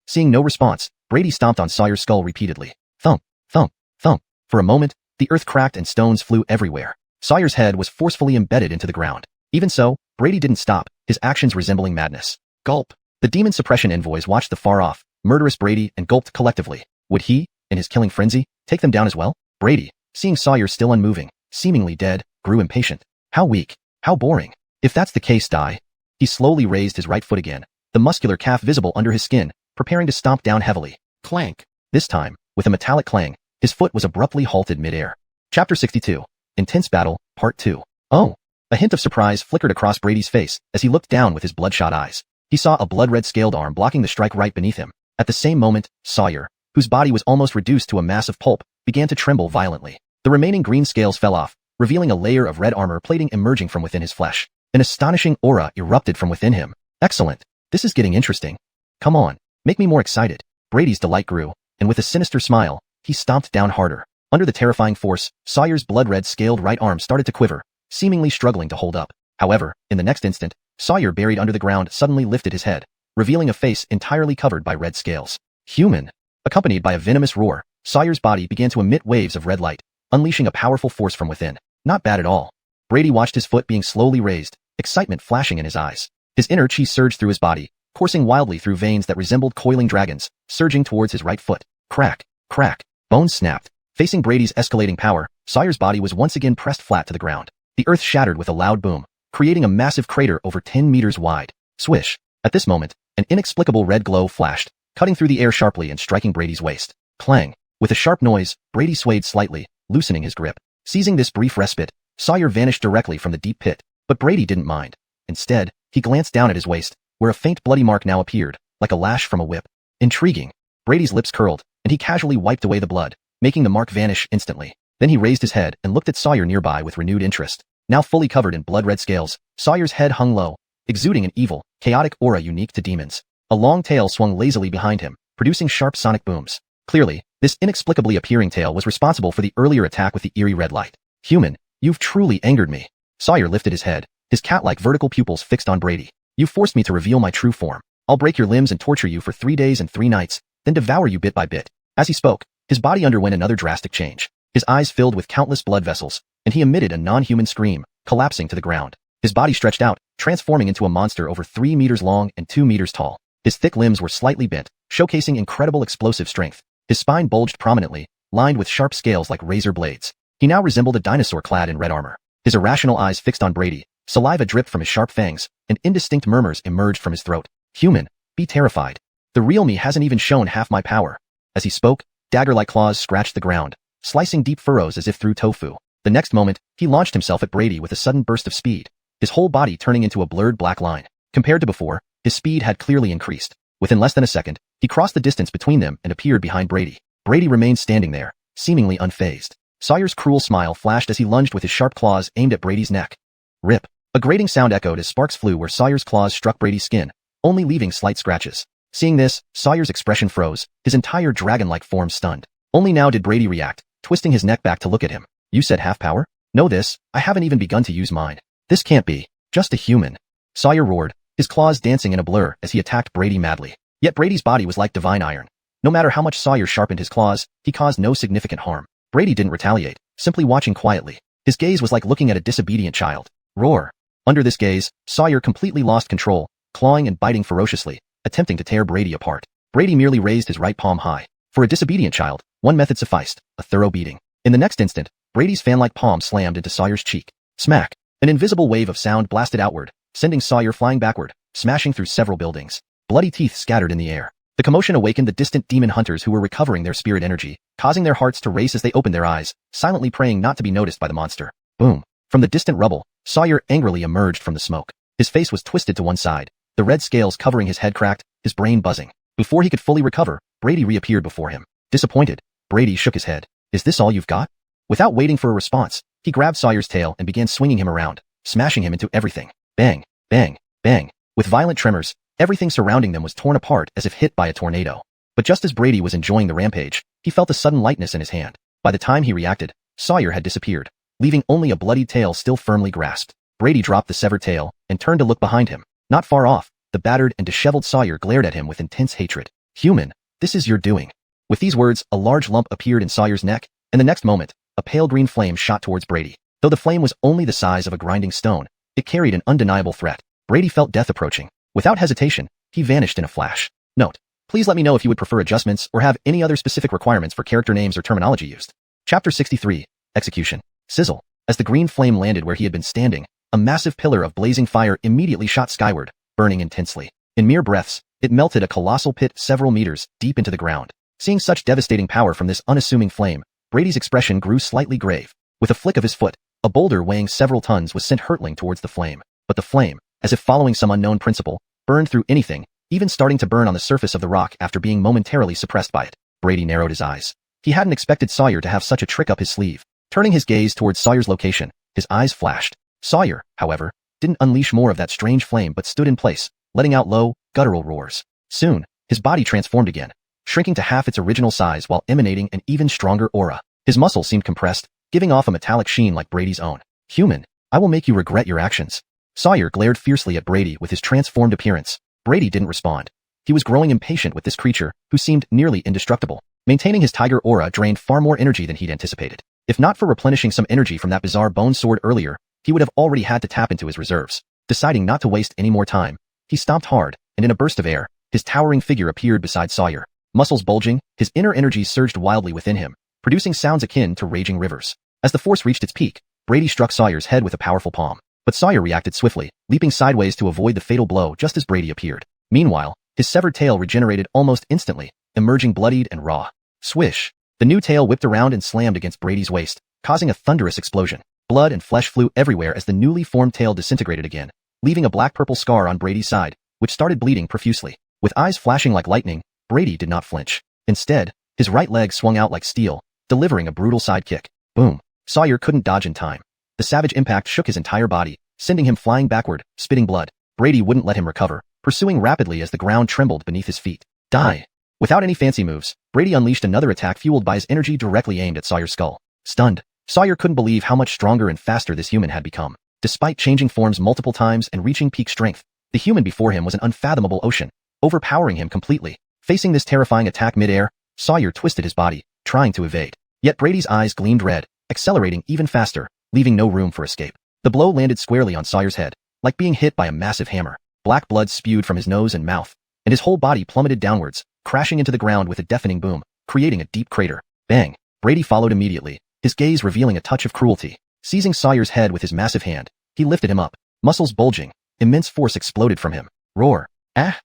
Seeing no response, Brady stomped on Sawyer's skull repeatedly. Thump, thump, thump. For a moment, the earth cracked and stones flew everywhere. Sawyer's head was forcefully embedded into the ground. Even so, Brady didn't stop, his actions resembling madness. Gulp. The demon suppression envoys watched the far-off, murderous Brady and gulped collectively. Would he, in his killing frenzy, take them down as well? Brady, seeing Sawyer still unmoving, seemingly dead, grew impatient. How weak. How boring. If that's the case, die. He slowly raised his right foot again, the muscular calf visible under his skin, preparing to stomp down heavily. Clank. This time, with a metallic clang, his foot was abruptly halted mid-air. Chapter 62. Intense Battle, Part 2. Oh. A hint of surprise flickered across Brady's face as he looked down with his bloodshot eyes. He saw a blood-red scaled arm blocking the strike right beneath him. At the same moment, Sawyer, whose body was almost reduced to a mass of pulp, began to tremble violently. The remaining green scales fell off, revealing a layer of red armor plating emerging from within his flesh. An astonishing aura erupted from within him. Excellent. This is getting interesting. Come on, make me more excited. Brady's delight grew, and with a sinister smile, he stomped down harder. Under the terrifying force, Sawyer's blood-red scaled right arm started to quiver, seemingly struggling to hold up. However, in the next instant, Sawyer buried under the ground suddenly lifted his head, revealing a face entirely covered by red scales. Human. Accompanied by a venomous roar, Sawyer's body began to emit waves of red light, unleashing a powerful force from within. Not bad at all. Brady watched his foot being slowly raised, excitement flashing in his eyes. His inner chi surged through his body, coursing wildly through veins that resembled coiling dragons, surging towards his right foot. Crack, crack, bones snapped. Facing Brady's escalating power, Sawyer's body was once again pressed flat to the ground. The earth shattered with a loud boom, creating a massive crater over 10 meters wide. Swish. At this moment, an inexplicable red glow flashed, cutting through the air sharply and striking Brady's waist. Clang. With a sharp noise, Brady swayed slightly, loosening his grip. Seizing this brief respite, Sawyer vanished directly from the deep pit, but Brady didn't mind. Instead, he glanced down at his waist, where a faint bloody mark now appeared, like a lash from a whip. Intriguing. Brady's lips curled, and he casually wiped away the blood, making the mark vanish instantly. Then he raised his head and looked at Sawyer nearby with renewed interest. Now fully covered in blood-red scales, Sawyer's head hung low, exuding an evil, chaotic aura unique to demons. A long tail swung lazily behind him, producing sharp sonic booms. Clearly, this inexplicably appearing tail was responsible for the earlier attack with the eerie red light. Human, you've truly angered me. Sawyer lifted his head, his cat-like vertical pupils fixed on Brady. You forced me to reveal my true form. I'll break your limbs and torture you for 3 days and 3 nights, then devour you bit by bit. As he spoke, his body underwent another drastic change. His eyes filled with countless blood vessels, and he emitted a non-human scream, collapsing to the ground. His body stretched out, transforming into a monster over 3 meters long and 2 meters tall. His thick limbs were slightly bent, showcasing incredible explosive strength. His spine bulged prominently, lined with sharp scales like razor blades. He now resembled a dinosaur clad in red armor. His irrational eyes fixed on Brady, saliva dripped from his sharp fangs, and indistinct murmurs emerged from his throat. Human, be terrified. The real me hasn't even shown half my power. As he spoke, dagger-like claws scratched the ground, slicing deep furrows as if through tofu. The next moment, he launched himself at Brady with a sudden burst of speed, his whole body turning into a blurred black line. Compared to before, his speed had clearly increased. Within less than a second, he crossed the distance between them and appeared behind Brady. Brady remained standing there, seemingly unfazed. Sawyer's cruel smile flashed as he lunged with his sharp claws aimed at Brady's neck. Rip. A grating sound echoed as sparks flew where Sawyer's claws struck Brady's skin, only leaving slight scratches. Seeing this, Sawyer's expression froze, his entire dragon-like form stunned. Only now did Brady react, twisting his neck back to look at him. You said half power? Know this, I haven't even begun to use mine. This can't be. Just a human. Sawyer roared, his claws dancing in a blur as he attacked Brady madly. Yet Brady's body was like divine iron. No matter how much Sawyer sharpened his claws, he caused no significant harm. Brady didn't retaliate, simply watching quietly. His gaze was like looking at a disobedient child. Roar. Under this gaze, Sawyer completely lost control, clawing and biting ferociously, attempting to tear Brady apart. Brady merely raised his right palm high. For a disobedient child, one method sufficed, a thorough beating. In the next instant, Brady's fan-like palm slammed into Sawyer's cheek. Smack. An invisible wave of sound blasted outward, sending Sawyer flying backward, smashing through several buildings. Bloody teeth scattered in the air. The commotion awakened the distant demon hunters who were recovering their spirit energy, causing their hearts to race as they opened their eyes, silently praying not to be noticed by the monster. Boom. From the distant rubble, Sawyer angrily emerged from the smoke. His face was twisted to one side, the red scales covering his head cracked, his brain buzzing. Before he could fully recover, Brady reappeared before him. Disappointed, Brady shook his head. Is this all you've got? Without waiting for a response, He grabbed Sawyer's tail and began swinging him around, smashing him into everything. Bang, bang, bang. With violent tremors, everything surrounding them was torn apart as if hit by a tornado. But just as Brady was enjoying the rampage, he felt a sudden lightness in his hand. By the time he reacted, Sawyer had disappeared, leaving only a bloodied tail still firmly grasped. Brady dropped the severed tail and turned to look behind him. Not far off, the battered and disheveled Sawyer glared at him with intense hatred. "Human, this is your doing." With these words, a large lump appeared in Sawyer's neck, and the next moment, a pale green flame shot towards Brady. Though the flame was only the size of a grinding stone, it carried an undeniable threat. Brady felt death approaching. Without hesitation, he vanished in a flash. Note: please let me know if you would prefer adjustments or have any other specific requirements for character names or terminology used. Chapter 63, Execution. Sizzle. As the green flame landed where he had been standing, a massive pillar of blazing fire immediately shot skyward, burning intensely. In mere breaths, it melted a colossal pit several meters deep into the ground. Seeing such devastating power from this unassuming flame, Brady's expression grew slightly grave. With a flick of his foot, a boulder weighing several tons was sent hurtling towards the flame. But the flame, as if following some unknown principle, burned through anything, even starting to burn on the surface of the rock after being momentarily suppressed by it. Brady narrowed his eyes. He hadn't expected Sawyer to have such a trick up his sleeve. Turning his gaze towards Sawyer's location, his eyes flashed. Sawyer, however, didn't unleash more of that strange flame but stood in place, letting out low, guttural roars. Soon, his body transformed again, shrinking to half its original size while emanating an even stronger aura. His muscles seemed compressed, giving off a metallic sheen like Brady's own. "Human, I will make you regret your actions." Sawyer glared fiercely at Brady with his transformed appearance. Brady didn't respond. He was growing impatient with this creature, who seemed nearly indestructible. Maintaining his tiger aura drained far more energy than he'd anticipated. If not for replenishing some energy from that bizarre bone sword earlier, he would have already had to tap into his reserves. Deciding not to waste any more time, he stomped hard, and in a burst of air, his towering figure appeared beside Sawyer. Muscles bulging, his inner energies surged wildly within him, producing sounds akin to raging rivers. As the force reached its peak, Brady struck Sawyer's head with a powerful palm. But Sawyer reacted swiftly, leaping sideways to avoid the fatal blow just as Brady appeared. Meanwhile, his severed tail regenerated almost instantly, emerging bloodied and raw. Swish! The new tail whipped around and slammed against Brady's waist, causing a thunderous explosion. Blood and flesh flew everywhere as the newly formed tail disintegrated again, leaving a black-purple scar on Brady's side, which started bleeding profusely. With eyes flashing like lightning, Brady did not flinch. Instead, his right leg swung out like steel, delivering a brutal side kick. Boom! Sawyer couldn't dodge in time. The savage impact shook his entire body, sending him flying backward, spitting blood. Brady wouldn't let him recover, pursuing rapidly as the ground trembled beneath his feet. Die! Without any fancy moves, Brady unleashed another attack fueled by his energy directly aimed at Sawyer's skull. Stunned, Sawyer couldn't believe how much stronger and faster this human had become. Despite changing forms multiple times and reaching peak strength, the human before him was an unfathomable ocean, overpowering him completely. Facing this terrifying attack mid-air, Sawyer twisted his body, trying to evade. Yet Brady's eyes gleamed red, accelerating even faster, leaving no room for escape. The blow landed squarely on Sawyer's head, like being hit by a massive hammer. Black blood spewed from his nose and mouth, and his whole body plummeted downwards, crashing into the ground with a deafening boom, creating a deep crater. Bang! Brady followed immediately, his gaze revealing a touch of cruelty. Seizing Sawyer's head with his massive hand, he lifted him up. Muscles bulging, immense force exploded from him. Roar! Ah!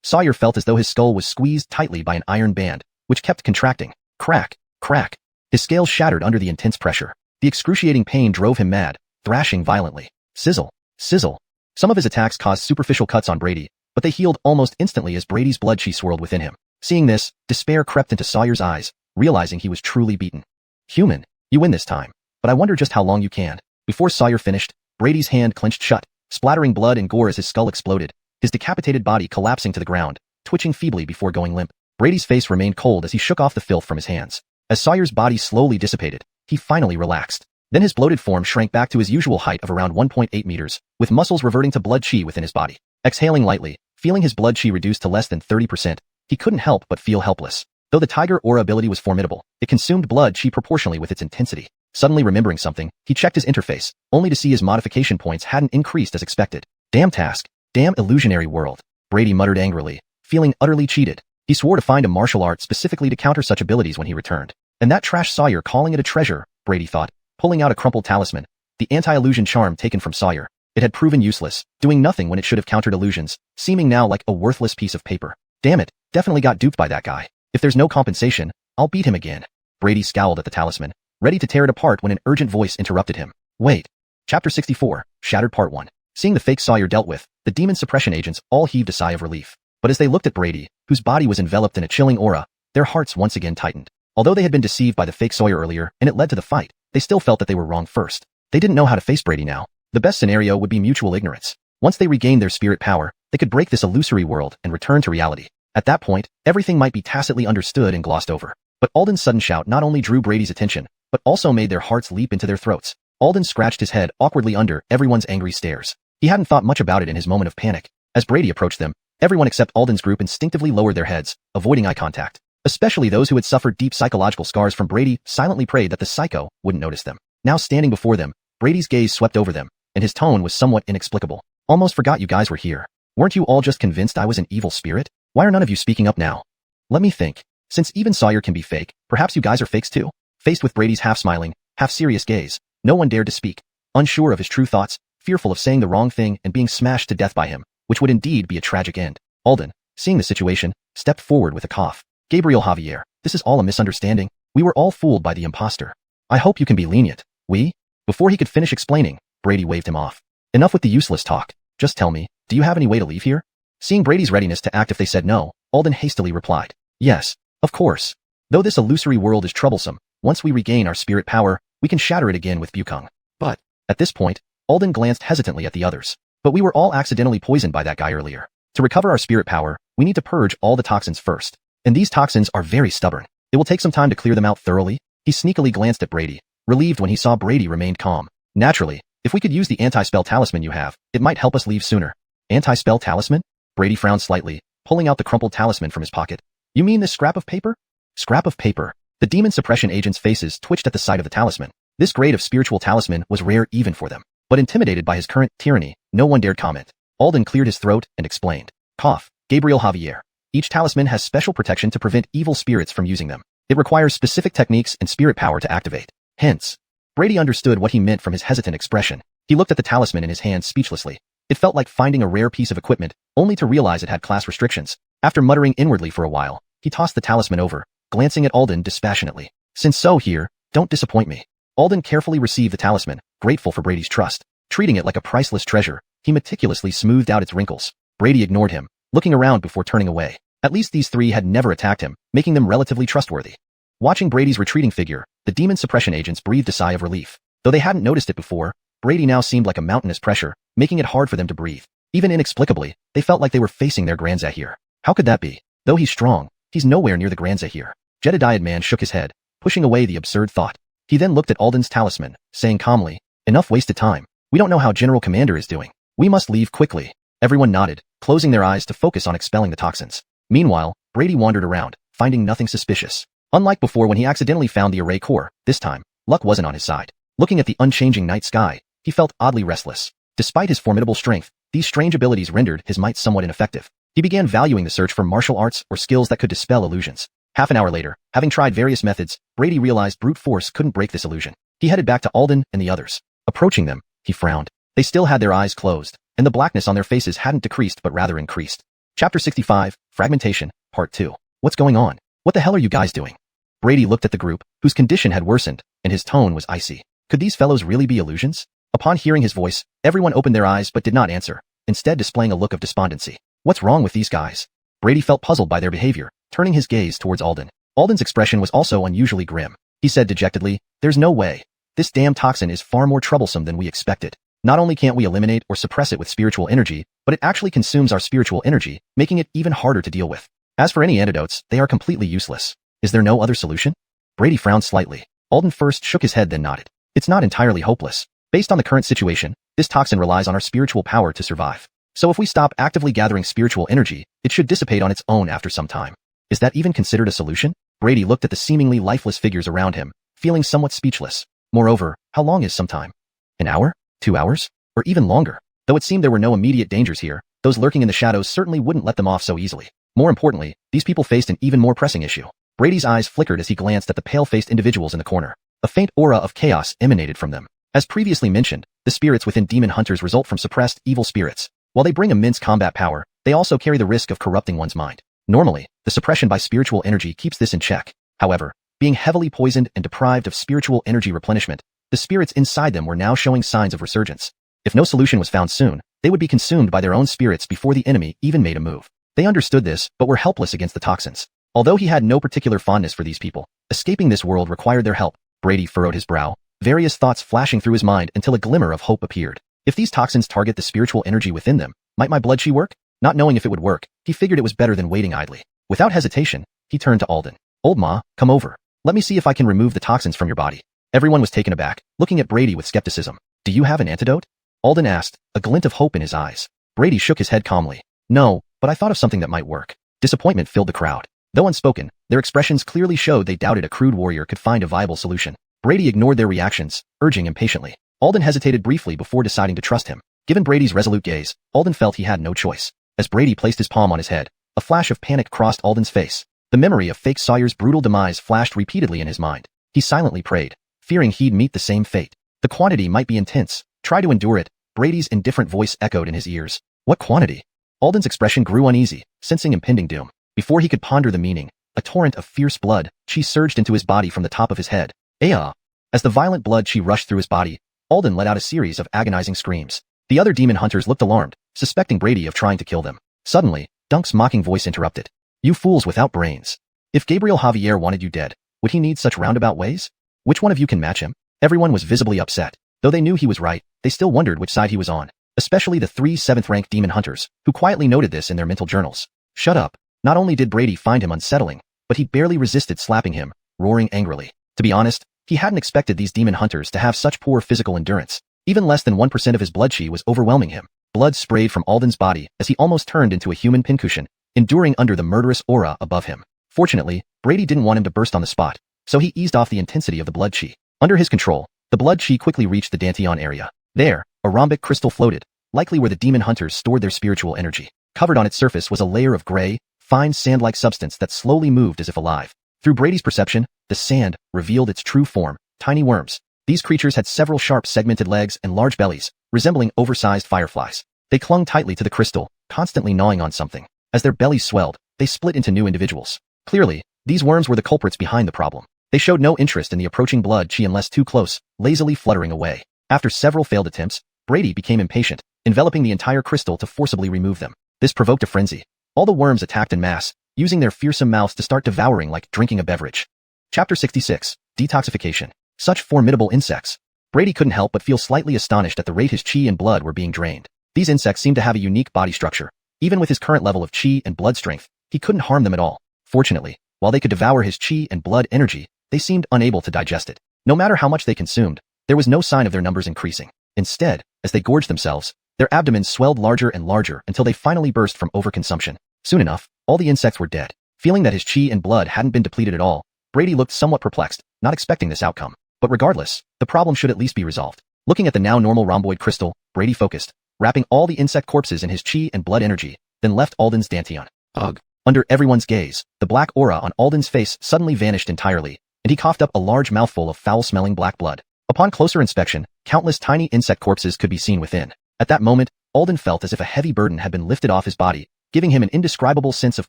Sawyer felt as though his skull was squeezed tightly by an iron band, which kept contracting. Crack! Crack! His scales shattered under the intense pressure. The excruciating pain drove him mad, thrashing violently. Sizzle! Sizzle! Some of his attacks caused superficial cuts on Brady, but they healed almost instantly as Brady's blood chi swirled within him. Seeing this, despair crept into Sawyer's eyes, realizing he was truly beaten. "Human, you win this time, but I wonder just how long you can." Before Sawyer finished, Brady's hand clenched shut, splattering blood and gore as his skull exploded, his decapitated body collapsing to the ground, twitching feebly before going limp. Brady's face remained cold as he shook off the filth from his hands. As Sawyer's body slowly dissipated, he finally relaxed. Then his bloated form shrank back to his usual height of around 1.8 meters, with muscles reverting to blood chi within his body. Exhaling lightly, feeling his blood chi reduced to less than 30%, he couldn't help but feel helpless. Though the tiger aura ability was formidable, it consumed blood chi proportionally with its intensity. Suddenly remembering something, he checked his interface, only to see his modification points hadn't increased as expected. Damn task. Damn illusionary world. Brady muttered angrily, feeling utterly cheated. He swore to find a martial art specifically to counter such abilities when he returned. And that trash Sawyer calling it a treasure, Brady thought, pulling out a crumpled talisman, the anti-illusion charm taken from Sawyer. It had proven useless, doing nothing when it should have countered illusions, seeming now like a worthless piece of paper. Damn it, definitely got duped by that guy. If there's no compensation, I'll beat him again. Brady scowled at the talisman, ready to tear it apart when an urgent voice interrupted him. Wait. Chapter 64, Shattered Part 1. Seeing the fake Sawyer dealt with, the demon suppression agents all heaved a sigh of relief. But as they looked at Brady, whose body was enveloped in a chilling aura, their hearts once again tightened. Although they had been deceived by the fake Sawyer earlier, and it led to the fight, they still felt that they were wrong first. They didn't know how to face Brady now. The best scenario would be mutual ignorance. Once they regained their spirit power, they could break this illusory world and return to reality. At that point, everything might be tacitly understood and glossed over. But Alden's sudden shout not only drew Brady's attention, but also made their hearts leap into their throats. Alden scratched his head awkwardly under everyone's angry stares. He hadn't thought much about it in his moment of panic. As Brady approached them, everyone except Alden's group instinctively lowered their heads, avoiding eye contact. Especially those who had suffered deep psychological scars from Brady silently prayed that the psycho wouldn't notice them. Now standing before them, Brady's gaze swept over them, and his tone was somewhat inexplicable. Almost forgot you guys were here. Weren't you all just convinced I was an evil spirit? Why are none of you speaking up now? Let me think. Since even Sawyer can be fake, perhaps you guys are fakes too? Faced with Brady's half-smiling, half-serious gaze, no one dared to speak. Unsure of his true thoughts, fearful of saying the wrong thing and being smashed to death by him, which would indeed be a tragic end. Alden, seeing the situation, stepped forward with a cough. Gabriel Javier, this is all a misunderstanding. We were all fooled by the imposter. I hope you can be lenient. We? Before he could finish explaining, Brady waved him off. Enough with the useless talk. Just tell me, do you have any way to leave here? Seeing Brady's readiness to act if they said no, Alden hastily replied. Yes, of course. Though this illusory world is troublesome, once we regain our spirit power, we can shatter it again with Bukung. But, at this point, Alden glanced hesitantly at the others. But we were all accidentally poisoned by that guy earlier. To recover our spirit power, we need to purge all the toxins first. And these toxins are very stubborn. It will take some time to clear them out thoroughly. He sneakily glanced at Brady, relieved when he saw Brady remained calm. Naturally, if we could use the anti-spell talisman you have, it might help us leave sooner. Anti-spell talisman? Brady frowned slightly, pulling out the crumpled talisman from his pocket. You mean this scrap of paper? Scrap of paper. The demon suppression agents' faces twitched at the sight of the talisman. This grade of spiritual talisman was rare even for them. But intimidated by his current tyranny, no one dared comment. Alden cleared his throat and explained. Cough. Gabriel Javier. Each talisman has special protection to prevent evil spirits from using them. It requires specific techniques and spirit power to activate. Hence, Brady understood what he meant from his hesitant expression. He looked at the talisman in his hand speechlessly. It felt like finding a rare piece of equipment, only to realize it had class restrictions. After muttering inwardly for a while, he tossed the talisman over, glancing at Alden dispassionately. Since so here, don't disappoint me. Alden carefully received the talisman, grateful for Brady's trust. Treating it like a priceless treasure, he meticulously smoothed out its wrinkles. Brady ignored him, looking around before turning away. At least these three had never attacked him, making them relatively trustworthy. Watching Brady's retreating figure, the demon suppression agents breathed a sigh of relief. Though they hadn't noticed it before, Brady now seemed like a mountainous pressure, making it hard for them to breathe. Even inexplicably, they felt like they were facing their Grand Zahir. How could that be? Though he's strong, he's nowhere near the Grand Zahir. Jedediah Man shook his head, pushing away the absurd thought. He then looked at Alden's talisman, saying calmly, enough wasted time. We don't know how General Commander is doing. We must leave quickly. Everyone nodded, closing their eyes to focus on expelling the toxins. Meanwhile, Brady wandered around, finding nothing suspicious. Unlike before when he accidentally found the array core, this time, luck wasn't on his side. Looking at the unchanging night sky, he felt oddly restless. Despite his formidable strength, these strange abilities rendered his might somewhat ineffective. He began valuing the search for martial arts or skills that could dispel illusions. Half an hour later, having tried various methods, Brady realized brute force couldn't break this illusion. He headed back to Alden and the others. Approaching them, he frowned. They still had their eyes closed, and the blackness on their faces hadn't decreased but rather increased. Chapter 65, Fragmentation, Part 2. What's going on? What the hell are you guys doing? Brady looked at the group, whose condition had worsened, and his tone was icy. Could these fellows really be illusions? Upon hearing his voice, everyone opened their eyes but did not answer, instead displaying a look of despondency. What's wrong with these guys? Brady felt puzzled by their behavior, turning his gaze towards Alden. Alden's expression was also unusually grim. He said dejectedly, there's no way. This damn toxin is far more troublesome than we expected. Not only can't we eliminate or suppress it with spiritual energy, but it actually consumes our spiritual energy, making it even harder to deal with. As for any antidotes, they are completely useless. Is there no other solution? Brady frowned slightly. Alden first shook his head then nodded. It's not entirely hopeless. Based on the current situation, this toxin relies on our spiritual power to survive. So if we stop actively gathering spiritual energy, it should dissipate on its own after some time. Is that even considered a solution? Brady looked at the seemingly lifeless figures around him, feeling somewhat speechless. Moreover, how long is some time? An hour? 2 hours? Or even longer? Though it seemed there were no immediate dangers here, those lurking in the shadows certainly wouldn't let them off so easily. More importantly, these people faced an even more pressing issue. Brady's eyes flickered as he glanced at the pale-faced individuals in the corner. A faint aura of chaos emanated from them. As previously mentioned, the spirits within demon hunters result from suppressed evil spirits. While they bring immense combat power, they also carry the risk of corrupting one's mind. Normally, the suppression by spiritual energy keeps this in check. However, being heavily poisoned and deprived of spiritual energy replenishment, the spirits inside them were now showing signs of resurgence. If no solution was found soon, they would be consumed by their own spirits before the enemy even made a move. They understood this, but were helpless against the toxins. Although he had no particular fondness for these people, escaping this world required their help. Brady furrowed his brow, various thoughts flashing through his mind until a glimmer of hope appeared. If these toxins target the spiritual energy within them, might my blood qi work? Not knowing if it would work, he figured it was better than waiting idly. Without hesitation, he turned to Alden. Old Ma, come over. Let me see if I can remove the toxins from your body. Everyone was taken aback, looking at Brady with skepticism. Do you have an antidote? Alden asked, a glint of hope in his eyes. Brady shook his head calmly. No, but I thought of something that might work. Disappointment filled the crowd. Though unspoken, their expressions clearly showed they doubted a crude warrior could find a viable solution. Brady ignored their reactions, urging impatiently. Alden hesitated briefly before deciding to trust him. Given Brady's resolute gaze, Alden felt he had no choice. As Brady placed his palm on his head, a flash of panic crossed Alden's face. The memory of fake Sawyer's brutal demise flashed repeatedly in his mind. He silently prayed, fearing he'd meet the same fate. The quantity might be intense. Try to endure it. Brady's indifferent voice echoed in his ears. What quantity? Alden's expression grew uneasy, sensing impending doom. Before he could ponder the meaning, a torrent of fierce blood qi surged into his body from the top of his head. Aya! As the violent blood qi rushed through his body, Alden let out a series of agonizing screams. The other demon hunters looked alarmed, suspecting Brady of trying to kill them. Suddenly, Dunk's mocking voice interrupted. You fools without brains. If Gabriel Javier wanted you dead, would he need such roundabout ways? Which one of you can match him? Everyone was visibly upset. Though they knew he was right, they still wondered which side he was on. Especially the 3 7th-rank demon hunters, who quietly noted this in their mental journals. Shut up. Not only did Brady find him unsettling, but he barely resisted slapping him, roaring angrily. To be honest, he hadn't expected these demon hunters to have such poor physical endurance. Even less than 1% of his blood qi was overwhelming him. Blood sprayed from Alden's body as he almost turned into a human pincushion, enduring under the murderous aura above him. Fortunately, Brady didn't want him to burst on the spot, so he eased off the intensity of the blood qi. Under his control, the blood qi quickly reached the Dantian area. There, a rhombic crystal floated, likely where the demon hunters stored their spiritual energy. Covered on its surface was a layer of gray, fine sand-like substance that slowly moved as if alive. Through Brady's perception, the sand revealed its true form, tiny worms. These creatures had several sharp segmented legs and large bellies, resembling oversized fireflies. They clung tightly to the crystal, constantly gnawing on something. As their bellies swelled, they split into new individuals. Clearly, these worms were the culprits behind the problem. They showed no interest in the approaching blood qi unless too close, lazily fluttering away. After several failed attempts, Brady became impatient, enveloping the entire crystal to forcibly remove them. This provoked a frenzy. All the worms attacked en masse, using their fearsome mouths to start devouring like drinking a beverage. Chapter 66. Detoxification. Such formidable insects. Brady couldn't help but feel slightly astonished at the rate his qi and blood were being drained. These insects seemed to have a unique body structure. Even with his current level of qi and blood strength, he couldn't harm them at all. Fortunately, while they could devour his qi and blood energy, they seemed unable to digest it. No matter how much they consumed, there was no sign of their numbers increasing. Instead, as they gorged themselves, their abdomens swelled larger and larger until they finally burst from overconsumption. Soon enough, all the insects were dead. Feeling that his qi and blood hadn't been depleted at all, Brady looked somewhat perplexed, not expecting this outcome. But regardless, the problem should at least be resolved. Looking at the now normal rhomboid crystal, Brady focused, wrapping all the insect corpses in his qi and blood energy, then left Alden's Dantian. Ugh. Under everyone's gaze, the black aura on Alden's face suddenly vanished entirely, and he coughed up a large mouthful of foul-smelling black blood. Upon closer inspection, countless tiny insect corpses could be seen within. At that moment, Alden felt as if a heavy burden had been lifted off his body, giving him an indescribable sense of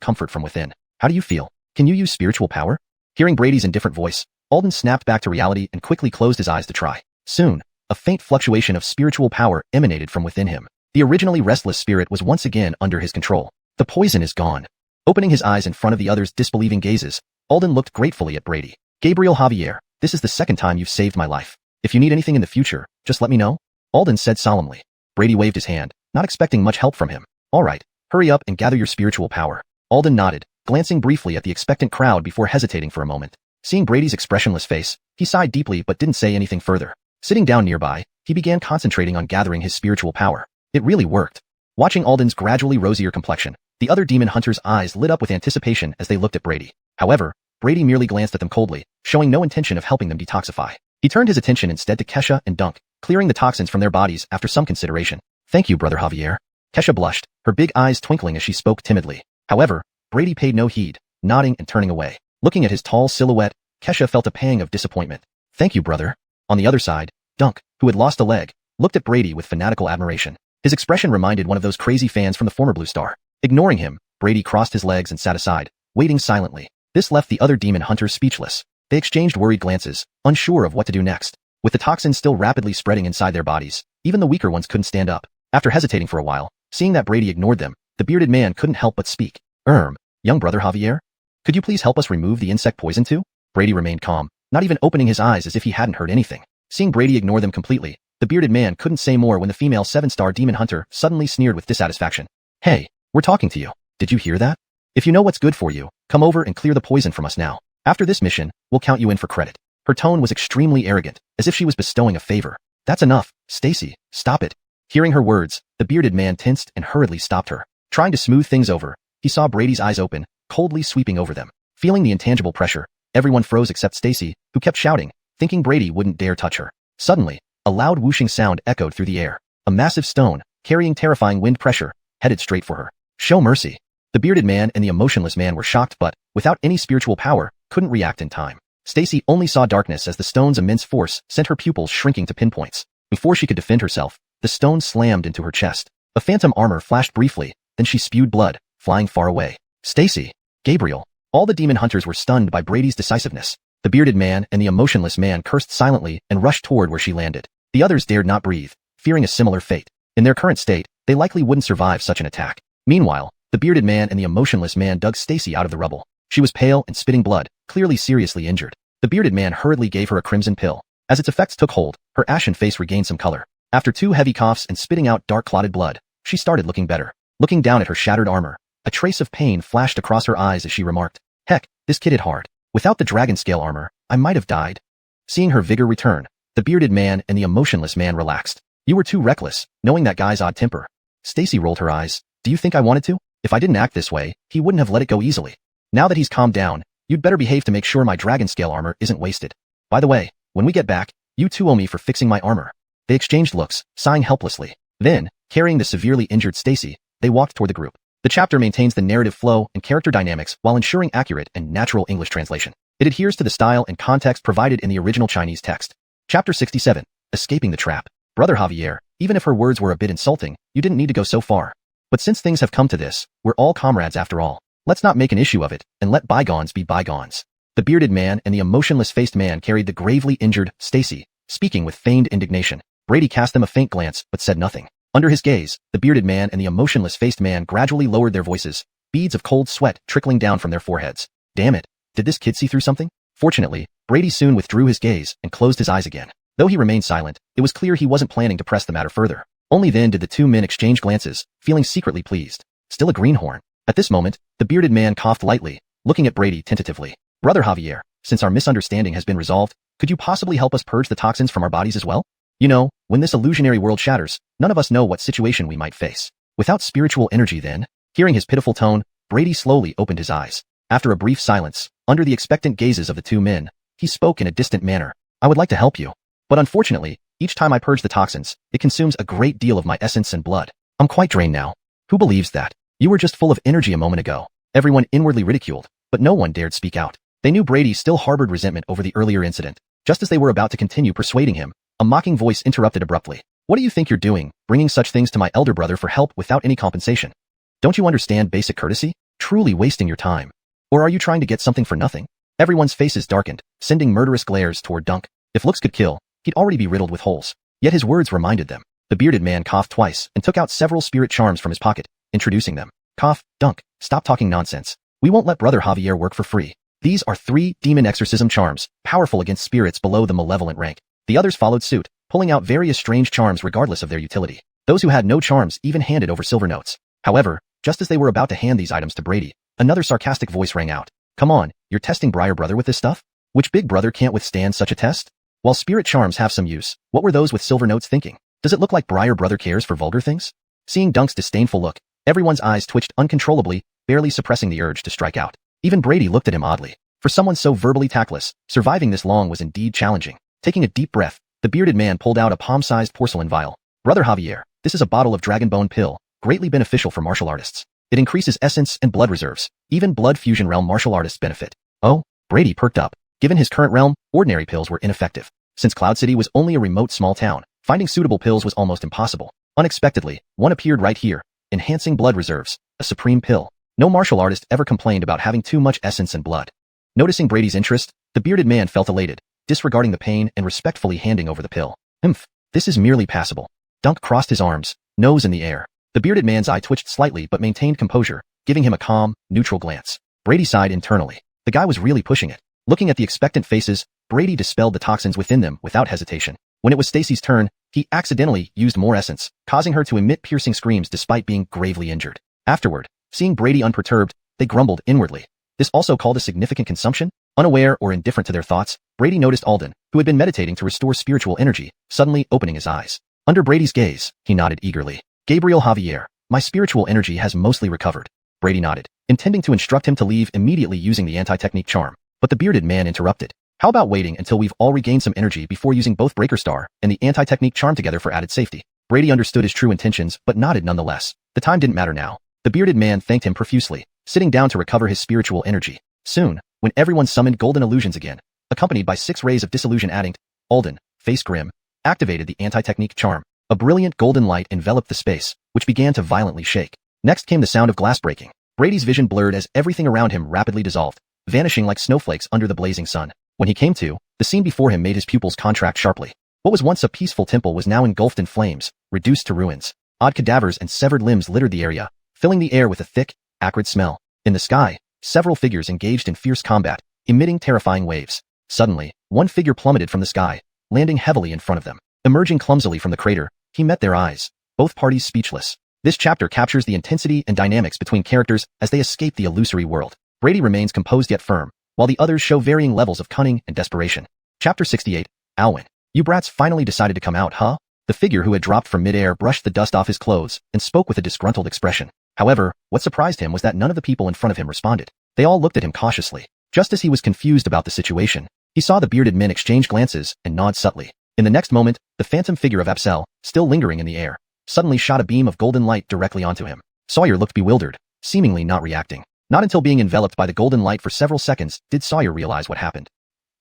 comfort from within. How do you feel? Can you use spiritual power? Hearing Brady's indifferent voice, Alden snapped back to reality and quickly closed his eyes to try. Soon, a faint fluctuation of spiritual power emanated from within him. The originally restless spirit was once again under his control. The poison is gone. Opening his eyes in front of the others' disbelieving gazes, Alden looked gratefully at Brady. Gabriel Javier, this is the second time you've saved my life. If you need anything in the future, just let me know. Alden said solemnly. Brady waved his hand, not expecting much help from him. All right, hurry up and gather your spiritual power. Alden nodded, glancing briefly at the expectant crowd before hesitating for a moment. Seeing Brady's expressionless face, he sighed deeply but didn't say anything further. Sitting down nearby, he began concentrating on gathering his spiritual power. It really worked. Watching Alden's gradually rosier complexion, the other demon hunters' eyes lit up with anticipation as they looked at Brady. However, Brady merely glanced at them coldly, showing no intention of helping them detoxify. He turned his attention instead to Kesha and Dunk, clearing the toxins from their bodies after some consideration. Thank you, Brother Javier. Kesha blushed, her big eyes twinkling as she spoke timidly. However, Brady paid no heed, nodding and turning away. Looking at his tall silhouette, Kesha felt a pang of disappointment. Thank you, brother. On the other side, Dunk, who had lost a leg, looked at Brady with fanatical admiration. His expression reminded one of those crazy fans from the former Blue Star. Ignoring him, Brady crossed his legs and sat aside, waiting silently. This left the other demon hunters speechless. They exchanged worried glances, unsure of what to do next. With the toxins still rapidly spreading inside their bodies, even the weaker ones couldn't stand up. After hesitating for a while, seeing that Brady ignored them, the bearded man couldn't help but speak. Young brother Javier? Could you please help us remove the insect poison too? Brady remained calm, not even opening his eyes as if he hadn't heard anything. Seeing Brady ignore them completely, the bearded man couldn't say more when the female 7-star demon hunter suddenly sneered with dissatisfaction. Hey, we're talking to you. Did you hear that? If you know what's good for you, come over and clear the poison from us now. After this mission, we'll count you in for credit. Her tone was extremely arrogant, as if she was bestowing a favor. That's enough, Stacy, stop it. Hearing her words, the bearded man tensed and hurriedly stopped her. Trying to smooth things over, he saw Brady's eyes open, coldly sweeping over them. Feeling the intangible pressure, everyone froze except Stacy, who kept shouting, thinking Brady wouldn't dare touch her. Suddenly, a loud whooshing sound echoed through the air. A massive stone, carrying terrifying wind pressure, headed straight for her. Show mercy. The bearded man and the emotionless man were shocked but, without any spiritual power, couldn't react in time. Stacy only saw darkness as the stone's immense force sent her pupils shrinking to pinpoints. Before she could defend herself, the stone slammed into her chest. A phantom armor flashed briefly, then she spewed blood, flying far away. Stacy, Gabriel. All the demon hunters were stunned by Brady's decisiveness. The bearded man and the emotionless man cursed silently and rushed toward where she landed. The others dared not breathe, fearing a similar fate. In their current state, they likely wouldn't survive such an attack. Meanwhile, the bearded man and the emotionless man dug Stacy out of the rubble. She was pale and spitting blood, clearly seriously injured. The bearded man hurriedly gave her a crimson pill. As its effects took hold, her ashen face regained some color. After 2 heavy coughs and spitting out dark clotted blood, she started looking better. Looking down at her shattered armor, a trace of pain flashed across her eyes as she remarked, "Heck, this kid hit hard. Without the dragon scale armor, I might have died." Seeing her vigor return, the bearded man and the emotionless man relaxed. "You were too reckless, knowing that guy's odd temper." Stacy rolled her eyes. "Do you think I wanted to? If I didn't act this way, he wouldn't have let it go easily. Now that he's calmed down, you'd better behave to make sure my dragon scale armor isn't wasted. By the way, when we get back, you two owe me for fixing my armor." They exchanged looks, sighing helplessly. Then, carrying the severely injured Stacy, they walked toward the group. The chapter maintains the narrative flow and character dynamics while ensuring accurate and natural English translation. It adheres to the style and context provided in the original Chinese text. Chapter 67, Escaping the Trap. Brother Javier, even if her words were a bit insulting, you didn't need to go so far. But since things have come to this, we're all comrades after all. Let's not make an issue of it, and let bygones be bygones. The bearded man and the emotionless-faced man carried the gravely injured Stacy, speaking with feigned indignation. Brady cast them a faint glance, but said nothing. Under his gaze, the bearded man and the emotionless-faced man gradually lowered their voices, beads of cold sweat trickling down from their foreheads. Damn it, did this kid see through something? Fortunately, Brady soon withdrew his gaze and closed his eyes again. Though he remained silent, it was clear he wasn't planning to press the matter further. Only then did the two men exchange glances, feeling secretly pleased. Still a greenhorn. At this moment, the bearded man coughed lightly, looking at Brady tentatively. Brother Javier, since our misunderstanding has been resolved, could you possibly help us purge the toxins from our bodies as well? You know, when this illusionary world shatters, none of us know what situation we might face. Without spiritual energy then? Hearing his pitiful tone, Brady slowly opened his eyes. After a brief silence, under the expectant gazes of the two men, he spoke in a distant manner. I would like to help you. But unfortunately, each time I purge the toxins, it consumes a great deal of my essence and blood. I'm quite drained now. Who believes that? You were just full of energy a moment ago. Everyone inwardly ridiculed, but no one dared speak out. They knew Brady still harbored resentment over the earlier incident. Just as they were about to continue persuading him, a mocking voice interrupted abruptly. What do you think you're doing, bringing such things to my elder brother for help without any compensation? Don't you understand basic courtesy? Truly wasting your time. Or are you trying to get something for nothing? Everyone's faces darkened, sending murderous glares toward Dunk. If looks could kill, he'd already be riddled with holes. Yet his words reminded them. The bearded man coughed twice and took out several spirit charms from his pocket, introducing them. Cough, Dunk, stop talking nonsense. We won't let Brother Javier work for free. These are 3 demon exorcism charms, powerful against spirits below the malevolent rank. The others followed suit, pulling out various strange charms regardless of their utility. Those who had no charms even handed over silver notes. However, just as they were about to hand these items to Brady, another sarcastic voice rang out. Come on, you're testing Briar Brother with this stuff? Which big brother can't withstand such a test? While spirit charms have some use, what were those with silver notes thinking? Does it look like Briar Brother cares for vulgar things? Seeing Dunk's disdainful look, everyone's eyes twitched uncontrollably, barely suppressing the urge to strike out. Even Brady looked at him oddly. For someone so verbally tactless, surviving this long was indeed challenging. Taking a deep breath, the bearded man pulled out a palm-sized porcelain vial. Brother Javier, this is a bottle of dragon bone pill, greatly beneficial for martial artists. It increases essence and blood reserves. Even blood fusion realm martial artists benefit. Oh, Brady perked up. Given his current realm, ordinary pills were ineffective. Since Cloud City was only a remote small town, finding suitable pills was almost impossible. Unexpectedly, one appeared right here. Enhancing blood reserves, a supreme pill. No martial artist ever complained about having too much essence and blood. Noticing Brady's interest, the bearded man felt elated, disregarding the pain and respectfully handing over the pill. This is merely passable. Dunk crossed his arms, nose in the air. The bearded man's eye twitched slightly but maintained composure, giving him a calm, neutral glance. Brady sighed internally. The guy was really pushing it. Looking at the expectant faces, Brady dispelled the toxins within them without hesitation. When it was Stacy's turn, he accidentally used more essence, causing her to emit piercing screams despite being gravely injured. Afterward, seeing Brady unperturbed, they grumbled inwardly. This also called a significant consumption? Unaware or indifferent to their thoughts, Brady noticed Alden, who had been meditating to restore spiritual energy, suddenly opening his eyes. Under Brady's gaze, he nodded eagerly. Gabriel Javier, my spiritual energy has mostly recovered. Brady nodded, intending to instruct him to leave immediately using the anti-technique charm. But the bearded man interrupted. How about waiting until we've all regained some energy before using both Breaker Star and the anti-technique charm together for added safety? Brady understood his true intentions, but nodded nonetheless. The time didn't matter now. The bearded man thanked him profusely, sitting down to recover his spiritual energy. Soon, when everyone summoned golden illusions again, accompanied by 6 rays of disillusion adding, Alden, face grim, activated the anti-technique charm. A brilliant golden light enveloped the space, which began to violently shake. Next came the sound of glass breaking. Brady's vision blurred as everything around him rapidly dissolved, vanishing like snowflakes under the blazing sun. When he came to, the scene before him made his pupils contract sharply. What was once a peaceful temple was now engulfed in flames, reduced to ruins. Odd cadavers and severed limbs littered the area, filling the air with a thick, acrid smell. In the sky, several figures engaged in fierce combat, emitting terrifying waves. Suddenly, one figure plummeted from the sky, landing heavily in front of them. Emerging clumsily from the crater, he met their eyes, both parties speechless. This chapter captures the intensity and dynamics between characters as they escape the illusory world. Brady remains composed yet firm, while the others show varying levels of cunning and desperation. Chapter 68, Xuanhuan. You brats finally decided to come out, huh? The figure who had dropped from midair brushed the dust off his clothes and spoke with a disgruntled expression. However, what surprised him was that none of the people in front of him responded. They all looked at him cautiously. Just as he was confused about the situation, he saw the bearded men exchange glances and nod subtly. In the next moment, the phantom figure of Apsel, still lingering in the air, suddenly shot a beam of golden light directly onto him. Sawyer looked bewildered, seemingly not reacting. Not until being enveloped by the golden light for several seconds did Sawyer realize what happened.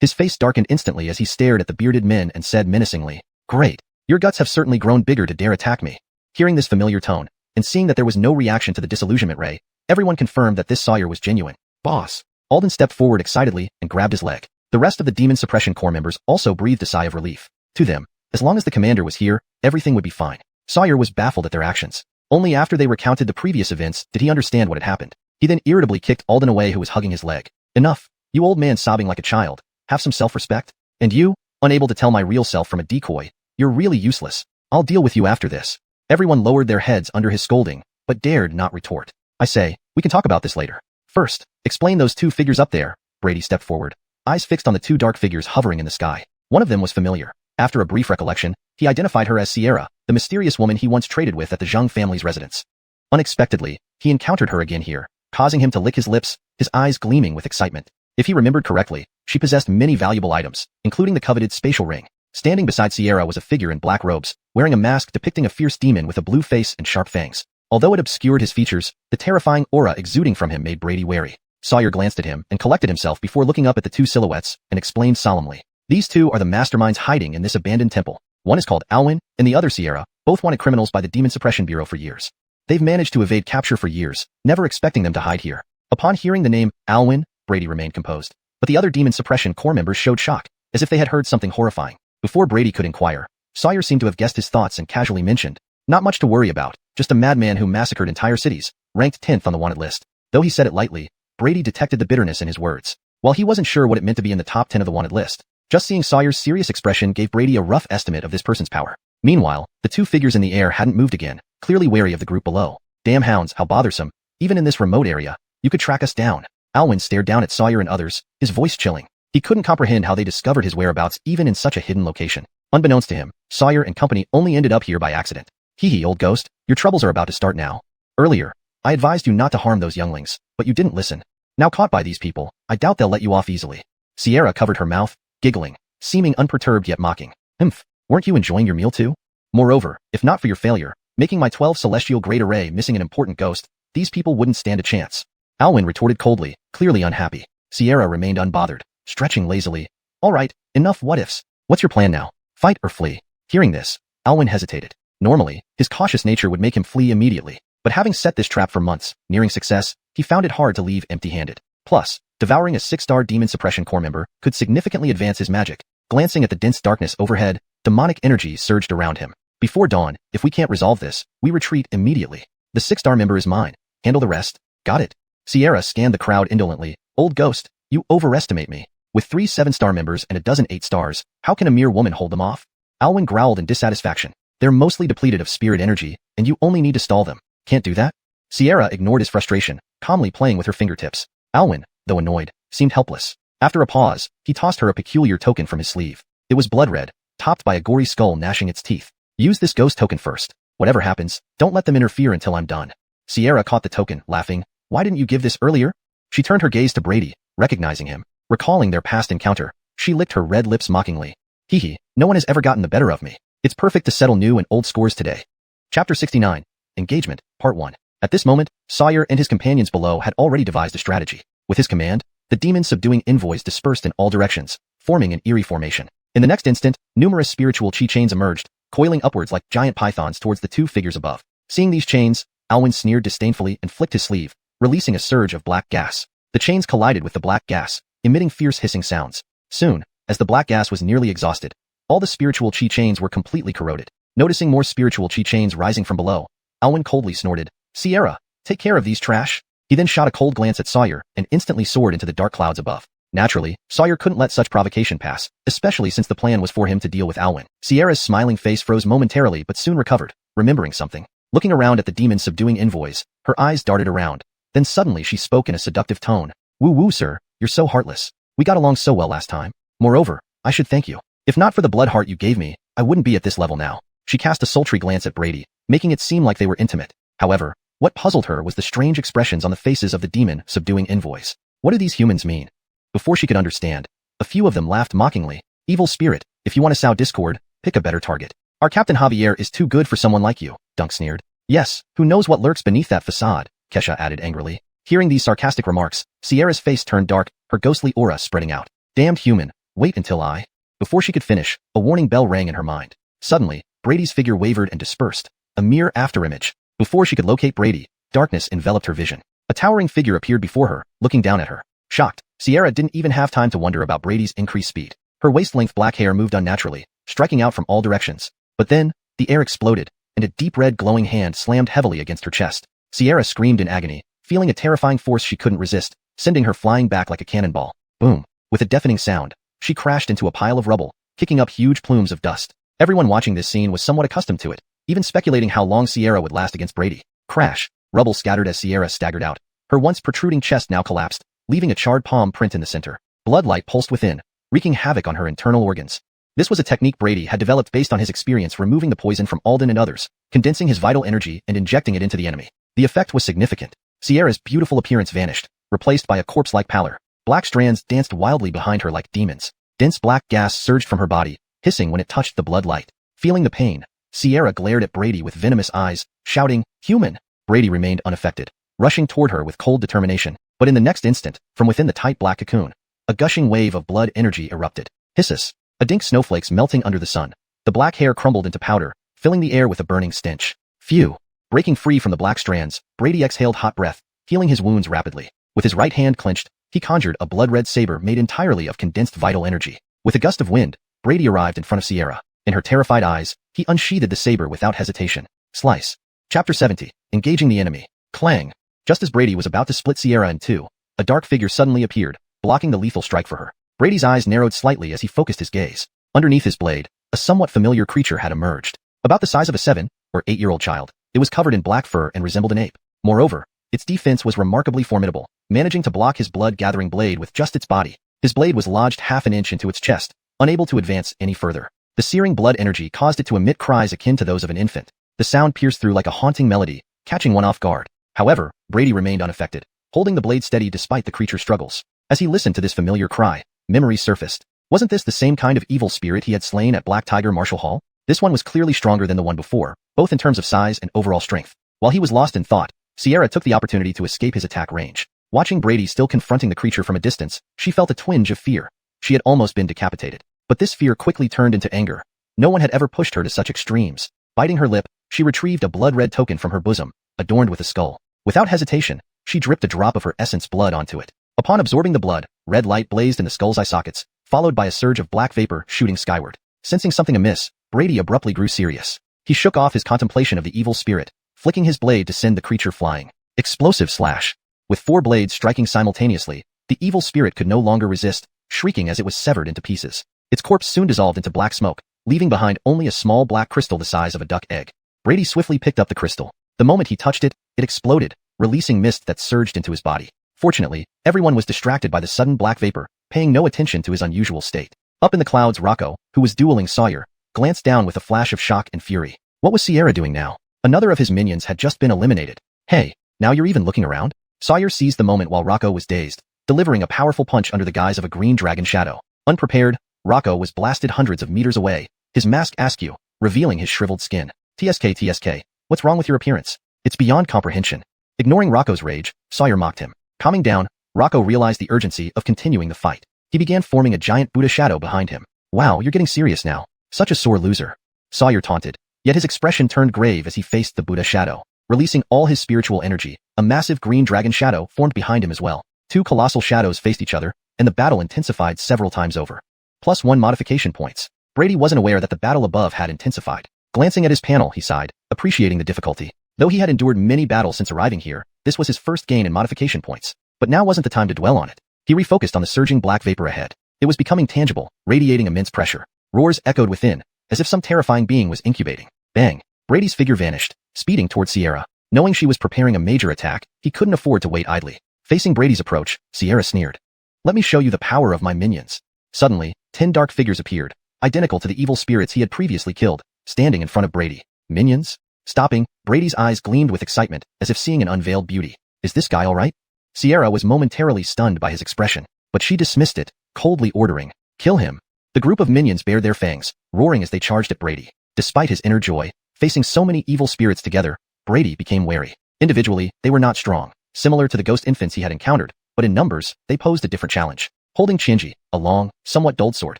His face darkened instantly as he stared at the bearded men and said menacingly, "Great. Your guts have certainly grown bigger to dare attack me." Hearing this familiar tone, and seeing that there was no reaction to the disillusionment ray, everyone confirmed that this Sawyer was genuine. "Boss." Alden stepped forward excitedly and grabbed his leg. The rest of the Demon Suppression Corps members also breathed a sigh of relief. To them, as long as the commander was here, everything would be fine. Sawyer was baffled at their actions. Only after they recounted the previous events did he understand what had happened. He then irritably kicked Alden away, who was hugging his leg. "Enough, you old man sobbing like a child. Have some self-respect. And you, unable to tell my real self from a decoy, you're really useless. I'll deal with you after this." Everyone lowered their heads under his scolding, but dared not retort. "I say, we can talk about this later. First, explain those 2 figures up there." Brady stepped forward, eyes fixed on the 2 dark figures hovering in the sky. One of them was familiar. After a brief recollection, he identified her as Sierra, the mysterious woman he once traded with at the Zhang family's residence. Unexpectedly, he encountered her again here, causing him to lick his lips, his eyes gleaming with excitement. If he remembered correctly, she possessed many valuable items, including the coveted spatial ring. Standing beside Sierra was a figure in black robes, wearing a mask depicting a fierce demon with a blue face and sharp fangs. Although it obscured his features, the terrifying aura exuding from him made Brady wary. Sawyer glanced at him and collected himself before looking up at the 2 silhouettes and explained solemnly, "These 2 are the masterminds hiding in this abandoned temple. One is called Xuanhuan, and the other Sierra, both wanted criminals by the Demon Suppression Bureau for years. They've managed to evade capture for years, never expecting them to hide here." Upon hearing the name Xuanhuan, Brady remained composed. But the other Demon Suppression Corps members showed shock, as if they had heard something horrifying. Before Brady could inquire, Sawyer seemed to have guessed his thoughts and casually mentioned, "Not much to worry about, just a madman who massacred entire cities, ranked 10th on the wanted list." Though he said it lightly, Brady detected the bitterness in his words. While he wasn't sure what it meant to be in the top 10 of the wanted list, just seeing Sawyer's serious expression gave Brady a rough estimate of this person's power. Meanwhile, the 2 figures in the air hadn't moved again, clearly wary of the group below. "Damn hounds, how bothersome. Even in this remote area, you could track us down." Xuanhuan stared down at Sawyer and others, his voice chilling. He couldn't comprehend how they discovered his whereabouts even in such a hidden location. Unbeknownst to him, Sawyer and company only ended up here by accident. "Hee old ghost, your troubles are about to start now. Earlier, I advised you not to harm those younglings, but you didn't listen. Now caught by these people, I doubt they'll let you off easily." Sierra covered her mouth, giggling, seeming unperturbed yet mocking. "Humph, weren't you enjoying your meal too? Moreover, if not for your failure, making my 12 celestial great array missing an important ghost, these people wouldn't stand a chance." Xuanhuan retorted coldly, clearly unhappy. Sierra remained unbothered, stretching lazily. "All right, enough what-ifs. What's your plan now? Fight or flee?" Hearing this, Xuanhuan hesitated. Normally, his cautious nature would make him flee immediately, but having set this trap for months, nearing success, he found it hard to leave empty-handed. Plus, devouring a 6-star Demon Suppression Corps member could significantly advance his magic. Glancing at the dense darkness overhead, demonic energy surged around him. "Before dawn, if we can't resolve this, we retreat immediately. The 6-star member is mine. Handle the rest. Got it?" Sierra scanned the crowd indolently. "Old ghost, you overestimate me. With 3 7-star members and a dozen 8 stars, how can a mere woman hold them off? Alwyn growled in dissatisfaction. They're mostly depleted of spirit energy, and you only need to stall them. Can't do that? Sierra ignored his frustration, calmly playing with her fingertips. Alwyn, though annoyed, seemed helpless. After a pause, he tossed her a peculiar token from his sleeve. It was blood red, topped by a gory skull gnashing its teeth. Use this ghost token first. Whatever happens, don't let them interfere until I'm done. Sierra caught the token, laughing. Why didn't you give this earlier? She turned her gaze to Brady, recognizing him. Recalling their past encounter, she licked her red lips mockingly. Hee, no one has ever gotten the better of me. It's perfect to settle new and old scores today. Chapter 69. Engagement, Part 1. At this moment, Sawyer and his companions below had already devised a strategy. With his command, the demon-subduing envoys dispersed in all directions, forming an eerie formation. In the next instant, numerous spiritual chi chains emerged, coiling upwards like giant pythons towards the 2 figures above. Seeing these chains, Alwyn sneered disdainfully and flicked his sleeve, releasing a surge of black gas. The chains collided with the black gas, emitting fierce hissing sounds. Soon, as the black gas was nearly exhausted, all the spiritual chi chains were completely corroded. Noticing more spiritual chi chains rising from below, Alwyn coldly snorted, Sierra, take care of these trash. He then shot a cold glance at Sawyer and instantly soared into the dark clouds above. Naturally, Sawyer couldn't let such provocation pass, especially since the plan was for him to deal with Alwyn. Sierra's smiling face froze momentarily but soon recovered, remembering something. Looking around at the demon-subduing envoys, her eyes darted around. Then suddenly she spoke in a seductive tone. Woo, sir, you're so heartless. We got along so well last time. Moreover, I should thank you. If not for the blood heart you gave me, I wouldn't be at this level now. She cast a sultry glance at Brady, making it seem like they were intimate. However, what puzzled her was the strange expressions on the faces of the demon-subduing envoys. What do these humans mean? Before she could understand, a few of them laughed mockingly. Evil spirit, if you want to sow discord, pick a better target. Our Captain Javier is too good for someone like you, Dunk sneered. Yes, who knows what lurks beneath that facade, Kesha added angrily. Hearing these sarcastic remarks, Sierra's face turned dark, her ghostly aura spreading out. Damned human, wait until I... Before she could finish, a warning bell rang in her mind. Suddenly, Brady's figure wavered and dispersed, a mere afterimage. Before she could locate Brady, darkness enveloped her vision. A towering figure appeared before her, looking down at her. Shocked, Sierra didn't even have time to wonder about Brady's increased speed. Her waist-length black hair moved unnaturally, striking out from all directions. But then, the air exploded, and a deep red glowing hand slammed heavily against her chest. Sierra screamed in agony, feeling a terrifying force she couldn't resist, sending her flying back like a cannonball. Boom! With a deafening sound, she crashed into a pile of rubble, kicking up huge plumes of dust. Everyone watching this scene was somewhat accustomed to it, even speculating how long Sierra would last against Brady. Crash! Rubble scattered as Sierra staggered out. Her once protruding chest now collapsed, leaving a charred palm print in the center. Bloodlight pulsed within, wreaking havoc on her internal organs. This was a technique Brady had developed based on his experience removing the poison from Alden and others, condensing his vital energy and injecting it into the enemy. The effect was significant. Sierra's beautiful appearance vanished, replaced by a corpse-like pallor. Black strands danced wildly behind her like demons. Dense black gas surged from her body, hissing when it touched the bloodlight. Feeling the pain, Sierra glared at Brady with venomous eyes, shouting, "Human!" Brady remained unaffected, rushing toward her with cold determination. But in the next instant, from within the tight black cocoon, a gushing wave of blood energy erupted. Hissus! A dink snowflakes melting under the sun. The black hair crumbled into powder, filling the air with a burning stench. Phew! Breaking free from the black strands, Brady exhaled hot breath, healing his wounds rapidly. With his right hand clenched, he conjured a blood-red saber made entirely of condensed vital energy. With a gust of wind, Brady arrived in front of Sierra. In her terrified eyes, he unsheathed the saber without hesitation. Slice. Chapter 70. Engaging the enemy. Clang. Just as Brady was about to split Sierra in two, a dark figure suddenly appeared, blocking the lethal strike for her. Brady's eyes narrowed slightly as he focused his gaze. Underneath his blade, a somewhat familiar creature had emerged. About the size of a 7 or 8-year-old child, it was covered in black fur and resembled an ape. Moreover, its defense was remarkably formidable, managing to block his blood-gathering blade with just its body. His blade was lodged half an inch into its chest, unable to advance any further. The searing blood energy caused it to emit cries akin to those of an infant. The sound pierced through like a haunting melody, catching one off guard. However, Brady remained unaffected, holding the blade steady despite the creature's struggles. As he listened to this familiar cry, memories surfaced. Wasn't this the same kind of evil spirit he had slain at Black Tiger Marshall Hall? This one was clearly stronger than the one before, both in terms of size and overall strength. While he was lost in thought, Sierra took the opportunity to escape his attack range. Watching Brady still confronting the creature from a distance, she felt a twinge of fear. She had almost been decapitated. But this fear quickly turned into anger. No one had ever pushed her to such extremes. Biting her lip, she retrieved a blood-red token from her bosom, adorned with a skull. Without hesitation, she dripped a drop of her essence blood onto it. Upon absorbing the blood, red light blazed in the skull's eye sockets, followed by a surge of black vapor shooting skyward. Sensing something amiss, Brady abruptly grew serious. He shook off his contemplation of the evil spirit, flicking his blade to send the creature flying. Explosive slash. With 4 blades striking simultaneously, the evil spirit could no longer resist, shrieking as it was severed into pieces. Its corpse soon dissolved into black smoke, leaving behind only a small black crystal the size of a duck egg. Brady swiftly picked up the crystal. The moment he touched it, it exploded, releasing mist that surged into his body. Fortunately, everyone was distracted by the sudden black vapor, paying no attention to his unusual state. Up in the clouds, Rocco, who was dueling Sawyer, glanced down with a flash of shock and fury. What was Sierra doing now? Another of his minions had just been eliminated. Hey, now you're even looking around? Sawyer seized the moment while Rocco was dazed, delivering a powerful punch under the guise of a green dragon shadow. Unprepared, Rocco was blasted hundreds of meters away, his mask askew, revealing his shriveled skin. TSK, what's wrong with your appearance? It's beyond comprehension. Ignoring Rocco's rage, Sawyer mocked him. Calming down, Rocco realized the urgency of continuing the fight. He began forming a giant Buddha shadow behind him. Wow, you're getting serious now. Such a sore loser. Sawyer taunted, yet his expression turned grave as he faced the Buddha shadow. Releasing all his spiritual energy, a massive green dragon shadow formed behind him as well. Two colossal shadows faced each other, and the battle intensified several times over. +1 modification points. Brady wasn't aware that the battle above had intensified. Glancing at his panel, he sighed, appreciating the difficulty. Though he had endured many battles since arriving here, this was his first gain in modification points. But now wasn't the time to dwell on it. He refocused on the surging black vapor ahead. It was becoming tangible, radiating immense pressure. Roars echoed within, as if some terrifying being was incubating. Bang! Brady's figure vanished, speeding toward Sierra. Knowing she was preparing a major attack, he couldn't afford to wait idly. Facing Brady's approach, Sierra sneered. Let me show you the power of my minions. Suddenly, 10 dark figures appeared, identical to the evil spirits he had previously killed, standing in front of Brady. Minions? Stopping, Brady's eyes gleamed with excitement, as if seeing an unveiled beauty. Is this guy alright? Sierra was momentarily stunned by his expression, but she dismissed it, coldly ordering, kill him. The group of minions bared their fangs, roaring as they charged at Brady. Despite his inner joy, facing so many evil spirits together, Brady became wary. Individually, they were not strong, similar to the ghost infants he had encountered, but in numbers, they posed a different challenge. Holding Qianji, a long, somewhat dulled sword,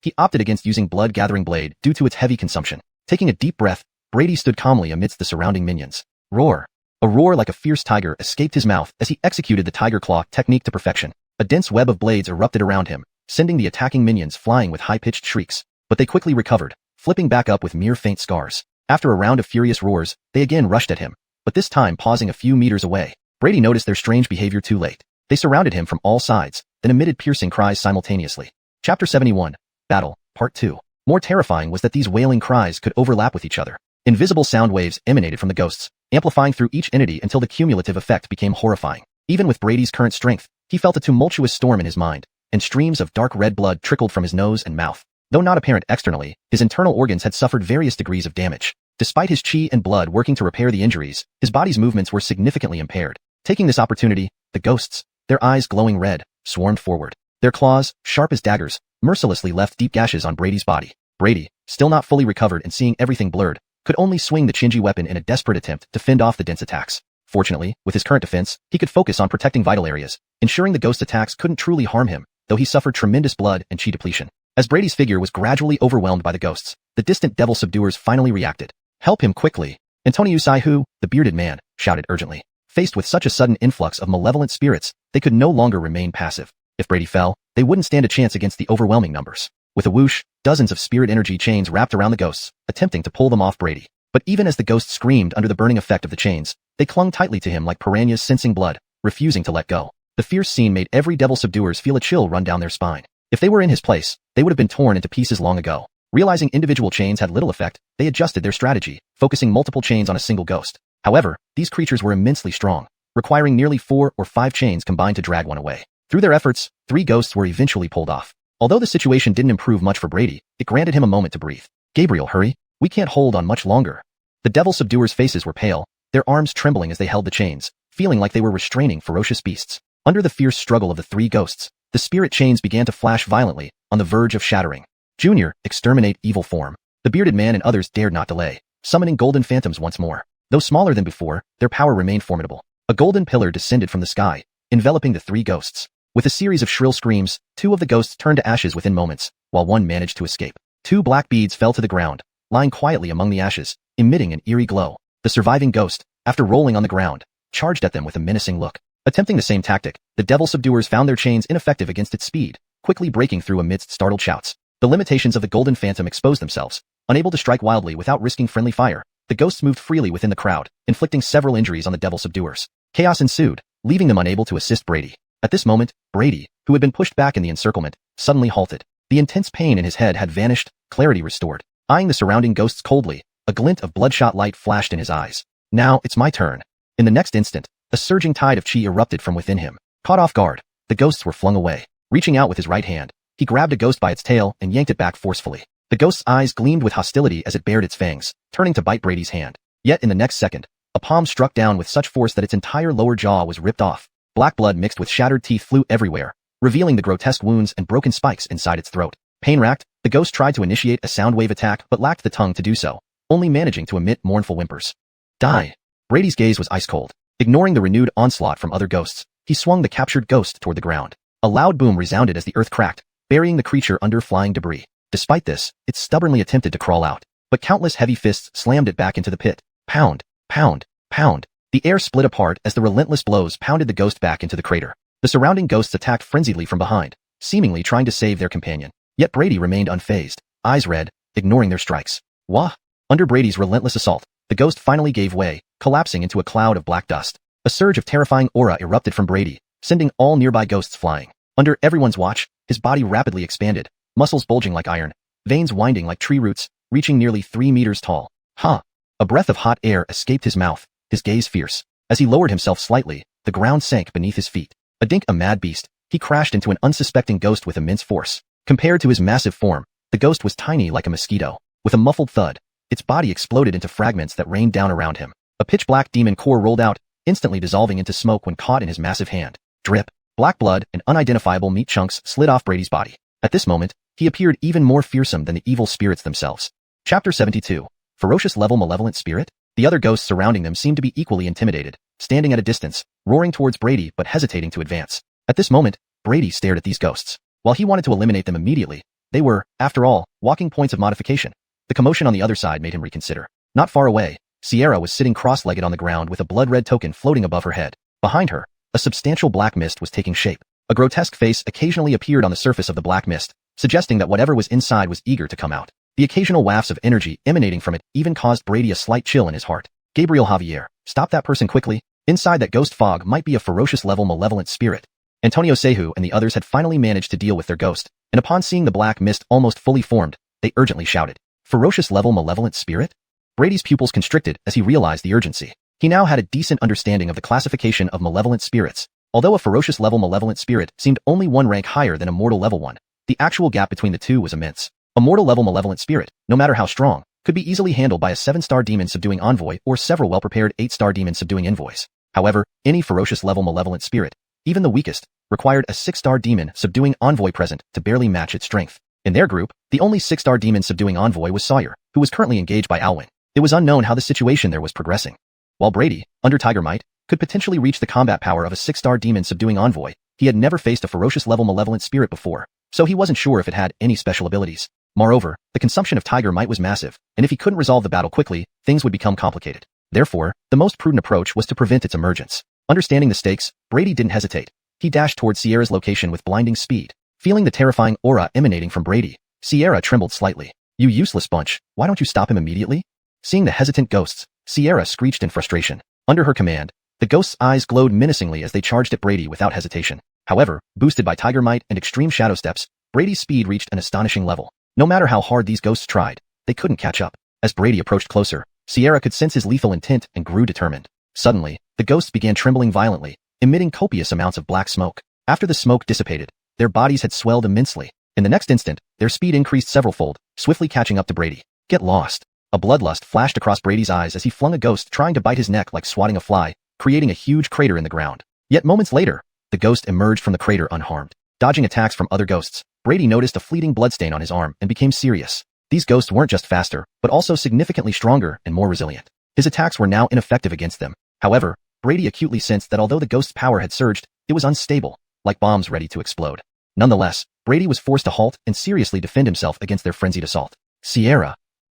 he opted against using blood-gathering blade due to its heavy consumption. Taking a deep breath, Brady stood calmly amidst the surrounding minions. Roar! A roar like a fierce tiger escaped his mouth as he executed the tiger claw technique to perfection. A dense web of blades erupted around him, sending the attacking minions flying with high-pitched shrieks. But they quickly recovered, flipping back up with mere faint scars. After a round of furious roars, they again rushed at him, but this time pausing a few meters away. Brady noticed their strange behavior too late. They surrounded him from all sides, then emitted piercing cries simultaneously. Chapter 71, Battle, Part 2. More terrifying was that these wailing cries could overlap with each other. Invisible sound waves emanated from the ghosts, amplifying through each entity until the cumulative effect became horrifying. Even with Brady's current strength, he felt a tumultuous storm in his mind, and streams of dark red blood trickled from his nose and mouth. Though not apparent externally, his internal organs had suffered various degrees of damage. Despite his chi and blood working to repair the injuries, his body's movements were significantly impaired. Taking this opportunity, the ghosts, their eyes glowing red, swarmed forward. Their claws, sharp as daggers, mercilessly left deep gashes on Brady's body. Brady, still not fully recovered and seeing everything blurred, could only swing the Qianji weapon in a desperate attempt to fend off the dense attacks. Fortunately, with his current defense, he could focus on protecting vital areas, ensuring the ghost attacks couldn't truly harm him, though he suffered tremendous blood and chi depletion. As Brady's figure was gradually overwhelmed by the ghosts, the distant devil subduers finally reacted. Help him quickly. Antoniusai who, the bearded man, shouted urgently. Faced with such a sudden influx of malevolent spirits, they could no longer remain passive. If Brady fell, they wouldn't stand a chance against the overwhelming numbers. With a whoosh, dozens of spirit energy chains wrapped around the ghosts, attempting to pull them off Brady. But even as the ghosts screamed under the burning effect of the chains, they clung tightly to him like piranhas sensing blood, refusing to let go. The fierce scene made every devil subduers feel a chill run down their spine. If they were in his place, they would have been torn into pieces long ago. Realizing individual chains had little effect, they adjusted their strategy, focusing multiple chains on a single ghost. However, these creatures were immensely strong, requiring nearly 4 or 5 chains combined to drag one away. Through their efforts, 3 ghosts were eventually pulled off. Although the situation didn't improve much for Brady, it granted him a moment to breathe. Gabriel, hurry. We can't hold on much longer. The devil subduers' faces were pale, their arms trembling as they held the chains, feeling like they were restraining ferocious beasts. Under the fierce struggle of the 3 ghosts, the spirit chains began to flash violently, on the verge of shattering. Junior, exterminate evil form. The bearded man and others dared not delay, summoning golden phantoms once more. Though smaller than before, their power remained formidable. A golden pillar descended from the sky, enveloping the 3 ghosts. With a series of shrill screams, 2 of the ghosts turned to ashes within moments, while one managed to escape. 2 black beads fell to the ground, lying quietly among the ashes, emitting an eerie glow. The surviving ghost, after rolling on the ground, charged at them with a menacing look. Attempting the same tactic, the devil subduers found their chains ineffective against its speed, quickly breaking through amidst startled shouts. The limitations of the golden phantom exposed themselves. Unable to strike wildly without risking friendly fire, the ghosts moved freely within the crowd, inflicting several injuries on the devil subduers. Chaos ensued, leaving them unable to assist Brady. At this moment, Brady, who had been pushed back in the encirclement, suddenly halted. The intense pain in his head had vanished, clarity restored. Eyeing the surrounding ghosts coldly, a glint of bloodshot light flashed in his eyes. Now, it's my turn. In the next instant, a surging tide of chi erupted from within him. Caught off guard, the ghosts were flung away. Reaching out with his right hand, he grabbed a ghost by its tail and yanked it back forcefully. The ghost's eyes gleamed with hostility as it bared its fangs, turning to bite Brady's hand. Yet in the next second, a palm struck down with such force that its entire lower jaw was ripped off. Black blood mixed with shattered teeth flew everywhere, revealing the grotesque wounds and broken spikes inside its throat. Pain-racked, the ghost tried to initiate a sound wave attack but lacked the tongue to do so, only managing to emit mournful whimpers. Die! Brady's gaze was ice-cold. Ignoring the renewed onslaught from other ghosts, he swung the captured ghost toward the ground. A loud boom resounded as the earth cracked, burying the creature under flying debris. Despite this, it stubbornly attempted to crawl out, but countless heavy fists slammed it back into the pit. Pound, pound, pound. The air split apart as the relentless blows pounded the ghost back into the crater. The surrounding ghosts attacked frenziedly from behind, seemingly trying to save their companion. Yet Brady remained unfazed, eyes red, ignoring their strikes. Wah! Under Brady's relentless assault, the ghost finally gave way, collapsing into a cloud of black dust. A surge of terrifying aura erupted from Brady, sending all nearby ghosts flying. Under everyone's watch, his body rapidly expanded, muscles bulging like iron, veins winding like tree roots, reaching nearly 3 meters tall. Ha! A breath of hot air escaped his mouth, his gaze fierce. As he lowered himself slightly, the ground sank beneath his feet. A mad beast, he crashed into an unsuspecting ghost with immense force. Compared to his massive form, the ghost was tiny like a mosquito. With a muffled thud, its body exploded into fragments that rained down around him. A pitch-black demon core rolled out, instantly dissolving into smoke when caught in his massive hand. Drip. Black blood and unidentifiable meat chunks slid off Brady's body. At this moment, he appeared even more fearsome than the evil spirits themselves. Chapter 72. Ferocious level malevolent spirit? The other ghosts surrounding them seemed to be equally intimidated, standing at a distance, roaring towards Brady but hesitating to advance. At this moment, Brady stared at these ghosts. While he wanted to eliminate them immediately, they were, after all, walking points of modification. The commotion on the other side made him reconsider. Not far away, Sierra was sitting cross-legged on the ground with a blood-red token floating above her head. Behind her, a substantial black mist was taking shape. A grotesque face occasionally appeared on the surface of the black mist, suggesting that whatever was inside was eager to come out. The occasional wafts of energy emanating from it even caused Brady a slight chill in his heart. Gabriel Javier, stop that person quickly. Inside that ghost fog might be a ferocious level malevolent spirit. Antonio Sehu and the others had finally managed to deal with their ghost, and upon seeing the black mist almost fully formed, they urgently shouted, "Ferocious level malevolent spirit?" Brady's pupils constricted as he realized the urgency. He now had a decent understanding of the classification of malevolent spirits. Although a ferocious level malevolent spirit seemed only one rank higher than a mortal level one, the actual gap between the two was immense. A mortal level malevolent spirit, no matter how strong, could be easily handled by a 7-star demon subduing envoy or several well-prepared 8-star demons subduing envoys. However, any ferocious level malevolent spirit, even the weakest, required a 6-star demon subduing envoy present to barely match its strength. In their group, the only 6-star demon subduing envoy was Sawyer, who was currently engaged by Alwyn. It was unknown how the situation there was progressing. While Brady, under Tiger Might, could potentially reach the combat power of a 6-star demon subduing envoy, he had never faced a ferocious level malevolent spirit before, so he wasn't sure if it had any special abilities. Moreover, the consumption of Tiger Might was massive, and if he couldn't resolve the battle quickly, things would become complicated. Therefore, the most prudent approach was to prevent its emergence. Understanding the stakes, Brady didn't hesitate. He dashed towards Sierra's location with blinding speed. Feeling the terrifying aura emanating from Brady, Sierra trembled slightly. "You useless bunch, why don't you stop him immediately?" Seeing the hesitant ghosts, Sierra screeched in frustration. Under her command, the ghosts' eyes glowed menacingly as they charged at Brady without hesitation. However, boosted by Tiger Might and extreme shadow steps, Brady's speed reached an astonishing level. No matter how hard these ghosts tried, they couldn't catch up. As Brady approached closer, Sierra could sense his lethal intent and grew determined. Suddenly, the ghosts began trembling violently, emitting copious amounts of black smoke. After the smoke dissipated, their bodies had swelled immensely. In the next instant, their speed increased severalfold, swiftly catching up to Brady. "Get lost." A bloodlust flashed across Brady's eyes as he flung a ghost trying to bite his neck like swatting a fly, creating a huge crater in the ground. Yet moments later, the ghost emerged from the crater unharmed. Dodging attacks from other ghosts, Brady noticed a fleeting bloodstain on his arm and became serious. These ghosts weren't just faster, but also significantly stronger and more resilient. His attacks were now ineffective against them. However, Brady acutely sensed that although the ghost's power had surged, it was unstable, like bombs ready to explode. Nonetheless, Brady was forced to halt and seriously defend himself against their frenzied assault. "Sierra,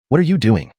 what are you doing?"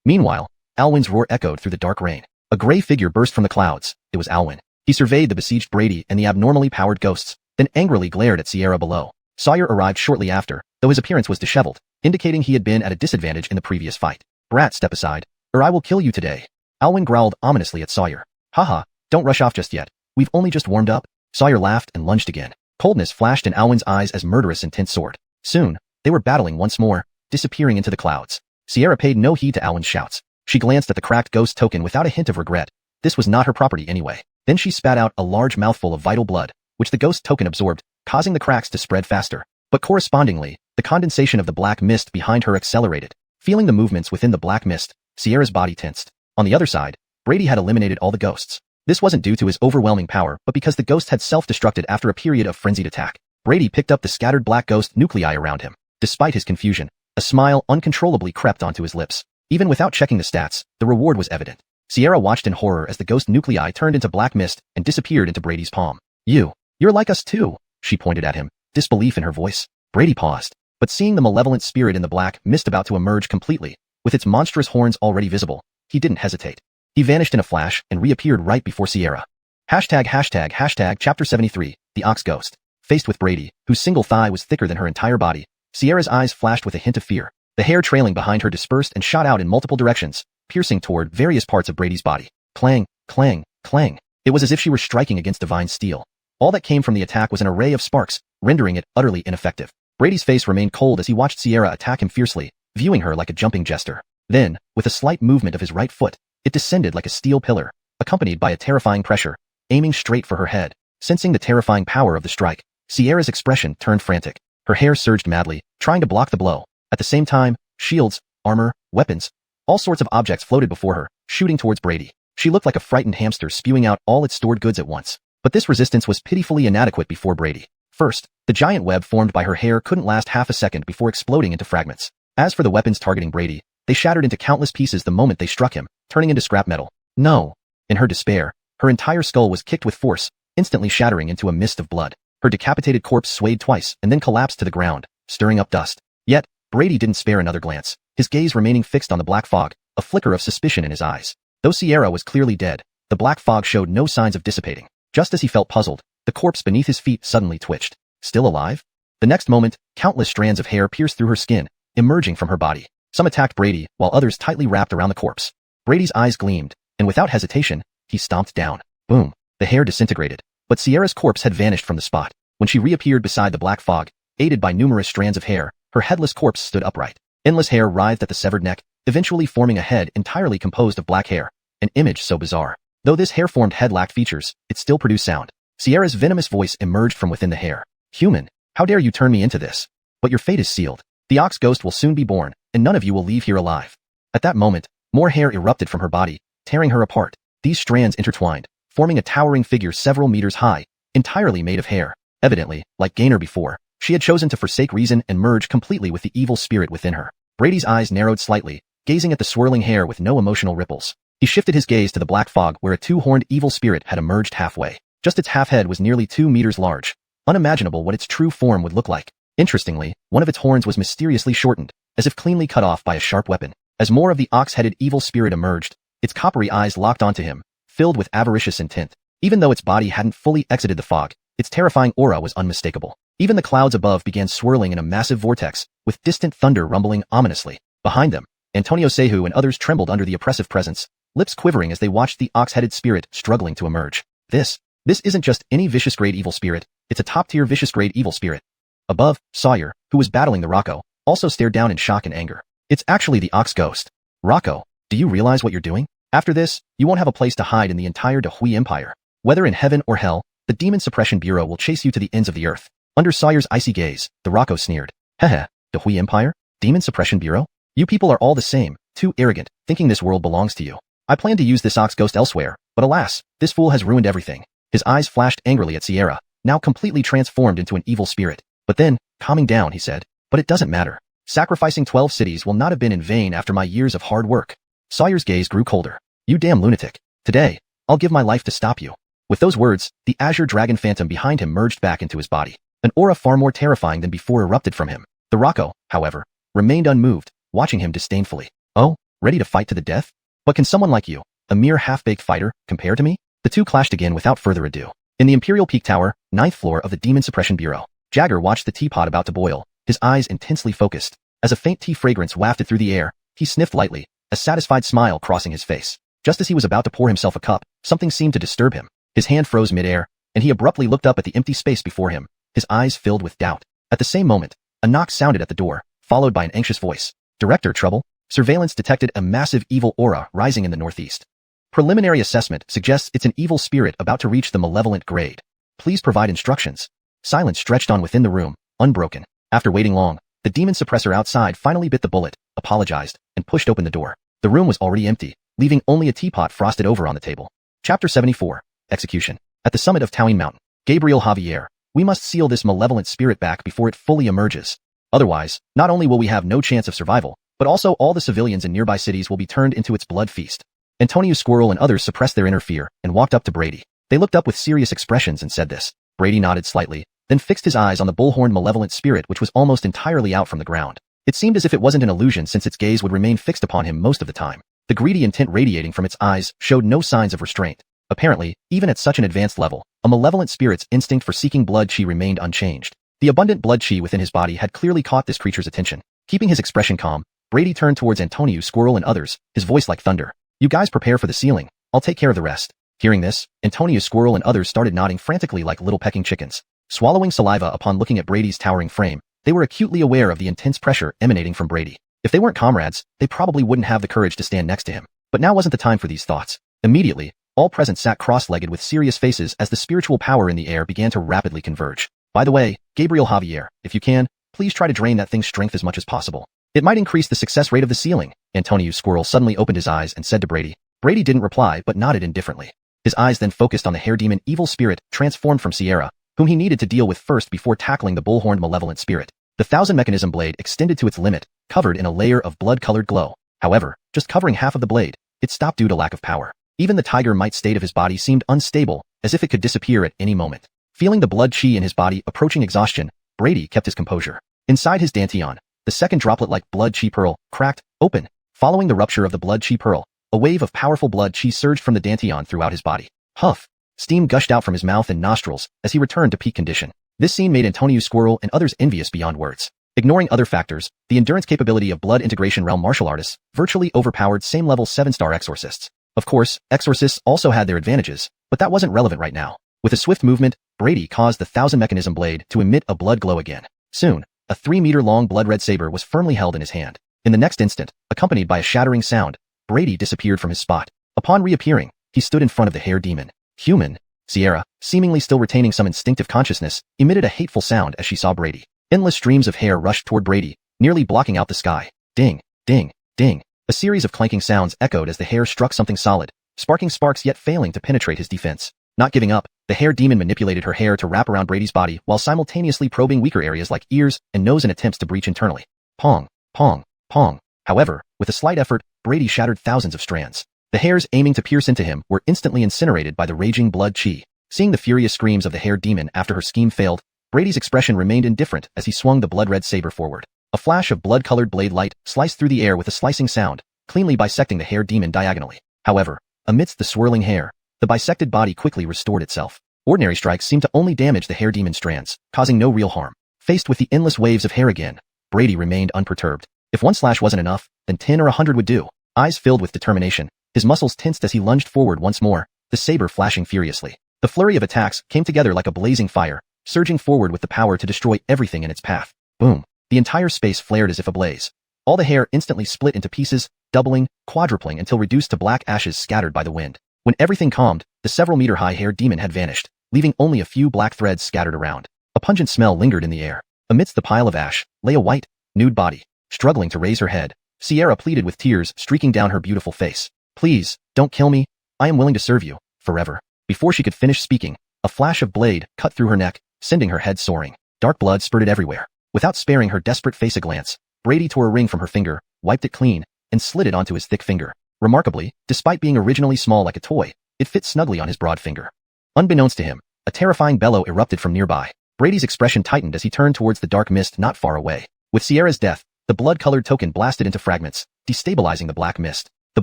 Meanwhile, Alwyn's roar echoed through the dark rain. A gray figure burst from the clouds. It was Alwyn. He surveyed the besieged Brady and the abnormally powered ghosts, then angrily glared at Sierra below. Sawyer arrived shortly after, though his appearance was disheveled, indicating he had been at a disadvantage in the previous fight. "Brat, step aside, or I will kill you today." Alwyn growled ominously at Sawyer. "Haha, don't rush off just yet. We've only just warmed up." Sawyer laughed and lunged again. Coldness flashed in Alwyn's eyes as murderous intent soared. Soon, they were battling once more, disappearing into the clouds. Sierra paid no heed to Alwyn's shouts. She glanced at the cracked ghost token without a hint of regret. This was not her property anyway. Then she spat out a large mouthful of vital blood, which the ghost token absorbed, causing the cracks to spread faster. But correspondingly, the condensation of the black mist behind her accelerated. Feeling the movements within the black mist, Sierra's body tensed. On the other side, Brady had eliminated all the ghosts. This wasn't due to his overwhelming power, but because the ghost had self-destructed after a period of frenzied attack. Brady picked up the scattered black ghost nuclei around him. Despite his confusion, a smile uncontrollably crept onto his lips. Even without checking the stats, the reward was evident. Sierra watched in horror as the ghost nuclei turned into black mist and disappeared into Brady's palm. You're like us too, she pointed at him, disbelief in her voice. Brady paused, but seeing the malevolent spirit in the black mist about to emerge completely, with its monstrous horns already visible, he didn't hesitate. He vanished in a flash and reappeared right before Sierra. Hashtag chapter 73, the Ox Ghost. Faced with Brady, whose single thigh was thicker than her entire body, Sierra's eyes flashed with a hint of fear. The hair trailing behind her dispersed and shot out in multiple directions, piercing toward various parts of Brady's body. Clang, clang, clang. It was as if she were striking against divine steel. All that came from the attack was an array of sparks, rendering it utterly ineffective. Brady's face remained cold as he watched Sierra attack him fiercely, viewing her like a jumping jester. Then, with a slight movement of his right foot, it descended like a steel pillar, accompanied by a terrifying pressure, aiming straight for her head. Sensing the terrifying power of the strike, Sierra's expression turned frantic. Her hair surged madly, trying to block the blow. At the same time, shields, armor, weapons, all sorts of objects floated before her, shooting towards Brady. She looked like a frightened hamster spewing out all its stored goods at once. But this resistance was pitifully inadequate before Brady. First, the giant web formed by her hair couldn't last half a second before exploding into fragments. As for the weapons targeting Brady, they shattered into countless pieces the moment they struck him, turning into scrap metal. No! In her despair, her entire skull was kicked with force, instantly shattering into a mist of blood. Her decapitated corpse swayed twice and then collapsed to the ground, stirring up dust. Yet, Brady didn't spare another glance, his gaze remaining fixed on the black fog, a flicker of suspicion in his eyes. Though Sierra was clearly dead, the black fog showed no signs of dissipating. Just as he felt puzzled, the corpse beneath his feet suddenly twitched. Still alive? The next moment, countless strands of hair pierced through her skin, emerging from her body. Some attacked Brady, while others tightly wrapped around the corpse. Brady's eyes gleamed, and without hesitation, he stomped down. Boom. The hair disintegrated, but Sierra's corpse had vanished from the spot. When she reappeared beside the black fog, aided by numerous strands of hair, her headless corpse stood upright. Endless hair writhed at the severed neck, eventually forming a head entirely composed of black hair, an image so bizarre. Though this hair-formed head lacked features, it still produced sound. Sierra's venomous voice emerged from within the hair. Human, how dare you turn me into this? But your fate is sealed. The Ox Ghost will soon be born, and none of you will leave here alive. At that moment, more hair erupted from her body, tearing her apart. These strands intertwined, forming a towering figure several meters high, entirely made of hair. Evidently, like Gaynor before, she had chosen to forsake reason and merge completely with the evil spirit within her. Brady's eyes narrowed slightly, gazing at the swirling hair with no emotional ripples. He shifted his gaze to the black fog where a two-horned evil spirit had emerged halfway. Just its half-head was nearly 2 meters large. Unimaginable what its true form would look like. Interestingly, one of its horns was mysteriously shortened, as if cleanly cut off by a sharp weapon. As more of the ox-headed evil spirit emerged, its coppery eyes locked onto him, filled with avaricious intent. Even though its body hadn't fully exited the fog, its terrifying aura was unmistakable. Even the clouds above began swirling in a massive vortex, with distant thunder rumbling ominously. Behind them, Antonio Sehu and others trembled under the oppressive presence, lips quivering as they watched the ox-headed spirit struggling to emerge. This isn't just any vicious-grade evil spirit, it's a top-tier vicious-grade evil spirit. Above, Sawyer, who was battling the Rocco, also stared down in shock and anger. It's actually the Ox Ghost. Rocco, do you realize what you're doing? After this, you won't have a place to hide in the entire Dahui Empire. Whether in heaven or hell, the Demon Suppression Bureau will chase you to the ends of the earth. Under Sawyer's icy gaze, the Rocco sneered. Heh, Dahui Empire? Demon Suppression Bureau? You people are all the same, too arrogant, thinking this world belongs to you. I plan to use this Ox Ghost elsewhere, but alas, this fool has ruined everything. His eyes flashed angrily at Sierra, now completely transformed into an evil spirit. But then, calming down, he said, but it doesn't matter. Sacrificing 12 cities will not have been in vain after my years of hard work. Sawyer's gaze grew colder. You damn lunatic. Today, I'll give my life to stop you. With those words, the azure dragon phantom behind him merged back into his body. An aura far more terrifying than before erupted from him. The Rocco, however, remained unmoved, watching him disdainfully. Oh, ready to fight to the death? But can someone like you, a mere half-baked fighter, compare to me? The two clashed again without further ado. In the Imperial Peak Tower, 9th floor of the Demon Suppression Bureau, Jagger watched the teapot about to boil, his eyes intensely focused. As a faint tea fragrance wafted through the air, he sniffed lightly, a satisfied smile crossing his face. Just as he was about to pour himself a cup, something seemed to disturb him. His hand froze mid-air, and he abruptly looked up at the empty space before him, his eyes filled with doubt. At the same moment, a knock sounded at the door, followed by an anxious voice. Director, trouble? Surveillance detected a massive evil aura rising in the northeast. Preliminary assessment suggests it's an evil spirit about to reach the malevolent grade. Please provide instructions. Silence stretched on within the room, unbroken. After waiting long, the demon suppressor outside finally bit the bullet, apologized, and pushed open the door. The room was already empty, leaving only a teapot frosted over on the table. Chapter 74. Execution. At the summit of Towing Mountain, Gabriel Javier, we must seal this malevolent spirit back before it fully emerges. Otherwise, not only will we have no chance of survival, but also all the civilians in nearby cities will be turned into its blood feast. Antonio Squirrel and others suppressed their inner fear and walked up to Brady. They looked up with serious expressions and said this. Brady nodded slightly, then fixed his eyes on the bullhorn malevolent spirit which was almost entirely out from the ground. It seemed as if it wasn't an illusion since its gaze would remain fixed upon him most of the time. The greedy intent radiating from its eyes showed no signs of restraint. Apparently, even at such an advanced level, a malevolent spirit's instinct for seeking blood chi remained unchanged. The abundant blood chi within his body had clearly caught this creature's attention. Keeping his expression calm, Brady turned towards Antonio Squirrel and others, his voice like thunder. You guys prepare for the sealing. I'll take care of the rest. Hearing this, Antonio Squirrel and others started nodding frantically like little pecking chickens. Swallowing saliva upon looking at Brady's towering frame, they were acutely aware of the intense pressure emanating from Brady. If they weren't comrades, they probably wouldn't have the courage to stand next to him. But now wasn't the time for these thoughts. Immediately, all present sat cross-legged with serious faces as the spiritual power in the air began to rapidly converge. By the way, Gabriel Javier, if you can, please try to drain that thing's strength as much as possible. It might increase the success rate of the sealing. Antonio Squirrel suddenly opened his eyes and said to Brady. Brady didn't reply but nodded indifferently. His eyes then focused on the hair demon evil spirit transformed from Sierra, whom he needed to deal with first before tackling the bullhorned malevolent spirit. The 1000 mechanism blade extended to its limit, covered in a layer of blood-colored glow. However, just covering half of the blade, it stopped due to lack of power. Even the tiger might state of his body seemed unstable, as if it could disappear at any moment. Feeling the blood chi in his body approaching exhaustion, Brady kept his composure. Inside his dantian, the second droplet-like blood chi pearl cracked open. Following the rupture of the blood chi pearl, a wave of powerful blood chi surged from the dantian throughout his body. Huff! Steam gushed out from his mouth and nostrils as he returned to peak condition. This scene made Antonio Squirrel and others envious beyond words. Ignoring other factors, the endurance capability of blood integration realm martial artists virtually overpowered same-level 7-star exorcists. Of course, exorcists also had their advantages, but that wasn't relevant right now. With a swift movement, Brady caused the 1000 mechanism blade to emit a blood glow again. Soon, a 3-meter-long blood-red saber was firmly held in his hand. In the next instant, accompanied by a shattering sound, Brady disappeared from his spot. Upon reappearing, he stood in front of the hair demon. Human. Sierra, seemingly still retaining some instinctive consciousness, emitted a hateful sound as she saw Brady. Endless streams of hair rushed toward Brady, nearly blocking out the sky. Ding, ding, ding. A series of clanking sounds echoed as the hair struck something solid, sparking sparks yet failing to penetrate his defense. Not giving up, the hair demon manipulated her hair to wrap around Brady's body while simultaneously probing weaker areas like ears and nose in attempts to breach internally. Pong, pong, pong. However, with a slight effort, Brady shattered thousands of strands. The hairs aiming to pierce into him were instantly incinerated by the raging blood chi. Seeing the furious screams of the hair demon after her scheme failed, Brady's expression remained indifferent as he swung the blood-red saber forward. A flash of blood-colored blade light sliced through the air with a slicing sound, cleanly bisecting the hair demon diagonally. However, amidst the swirling hair, the bisected body quickly restored itself. Ordinary strikes seemed to only damage the hair demon strands, causing no real harm. Faced with the endless waves of hair again, Brady remained unperturbed. If one slash wasn't enough, then 10 or 100 would do. Eyes filled with determination, his muscles tensed as he lunged forward once more, the saber flashing furiously. The flurry of attacks came together like a blazing fire, surging forward with the power to destroy everything in its path. Boom! The entire space flared as if ablaze. All the hair instantly split into pieces, doubling, quadrupling until reduced to black ashes scattered by the wind. When everything calmed, the several-meter-high hair demon had vanished, leaving only a few black threads scattered around. A pungent smell lingered in the air. Amidst the pile of ash, lay a white, nude body. Struggling to raise her head, Sierra pleaded with tears streaking down her beautiful face. Please, don't kill me. I am willing to serve you, forever. Before she could finish speaking, a flash of blade cut through her neck, sending her head soaring. Dark blood spurted everywhere. Without sparing her desperate face a glance, Brady tore a ring from her finger, wiped it clean, and slid it onto his thick finger. Remarkably, despite being originally small like a toy, it fit snugly on his broad finger. Unbeknownst to him, a terrifying bellow erupted from nearby. Brady's expression tightened as he turned towards the dark mist not far away. With Sierra's death, the blood-colored token blasted into fragments, destabilizing the black mist. The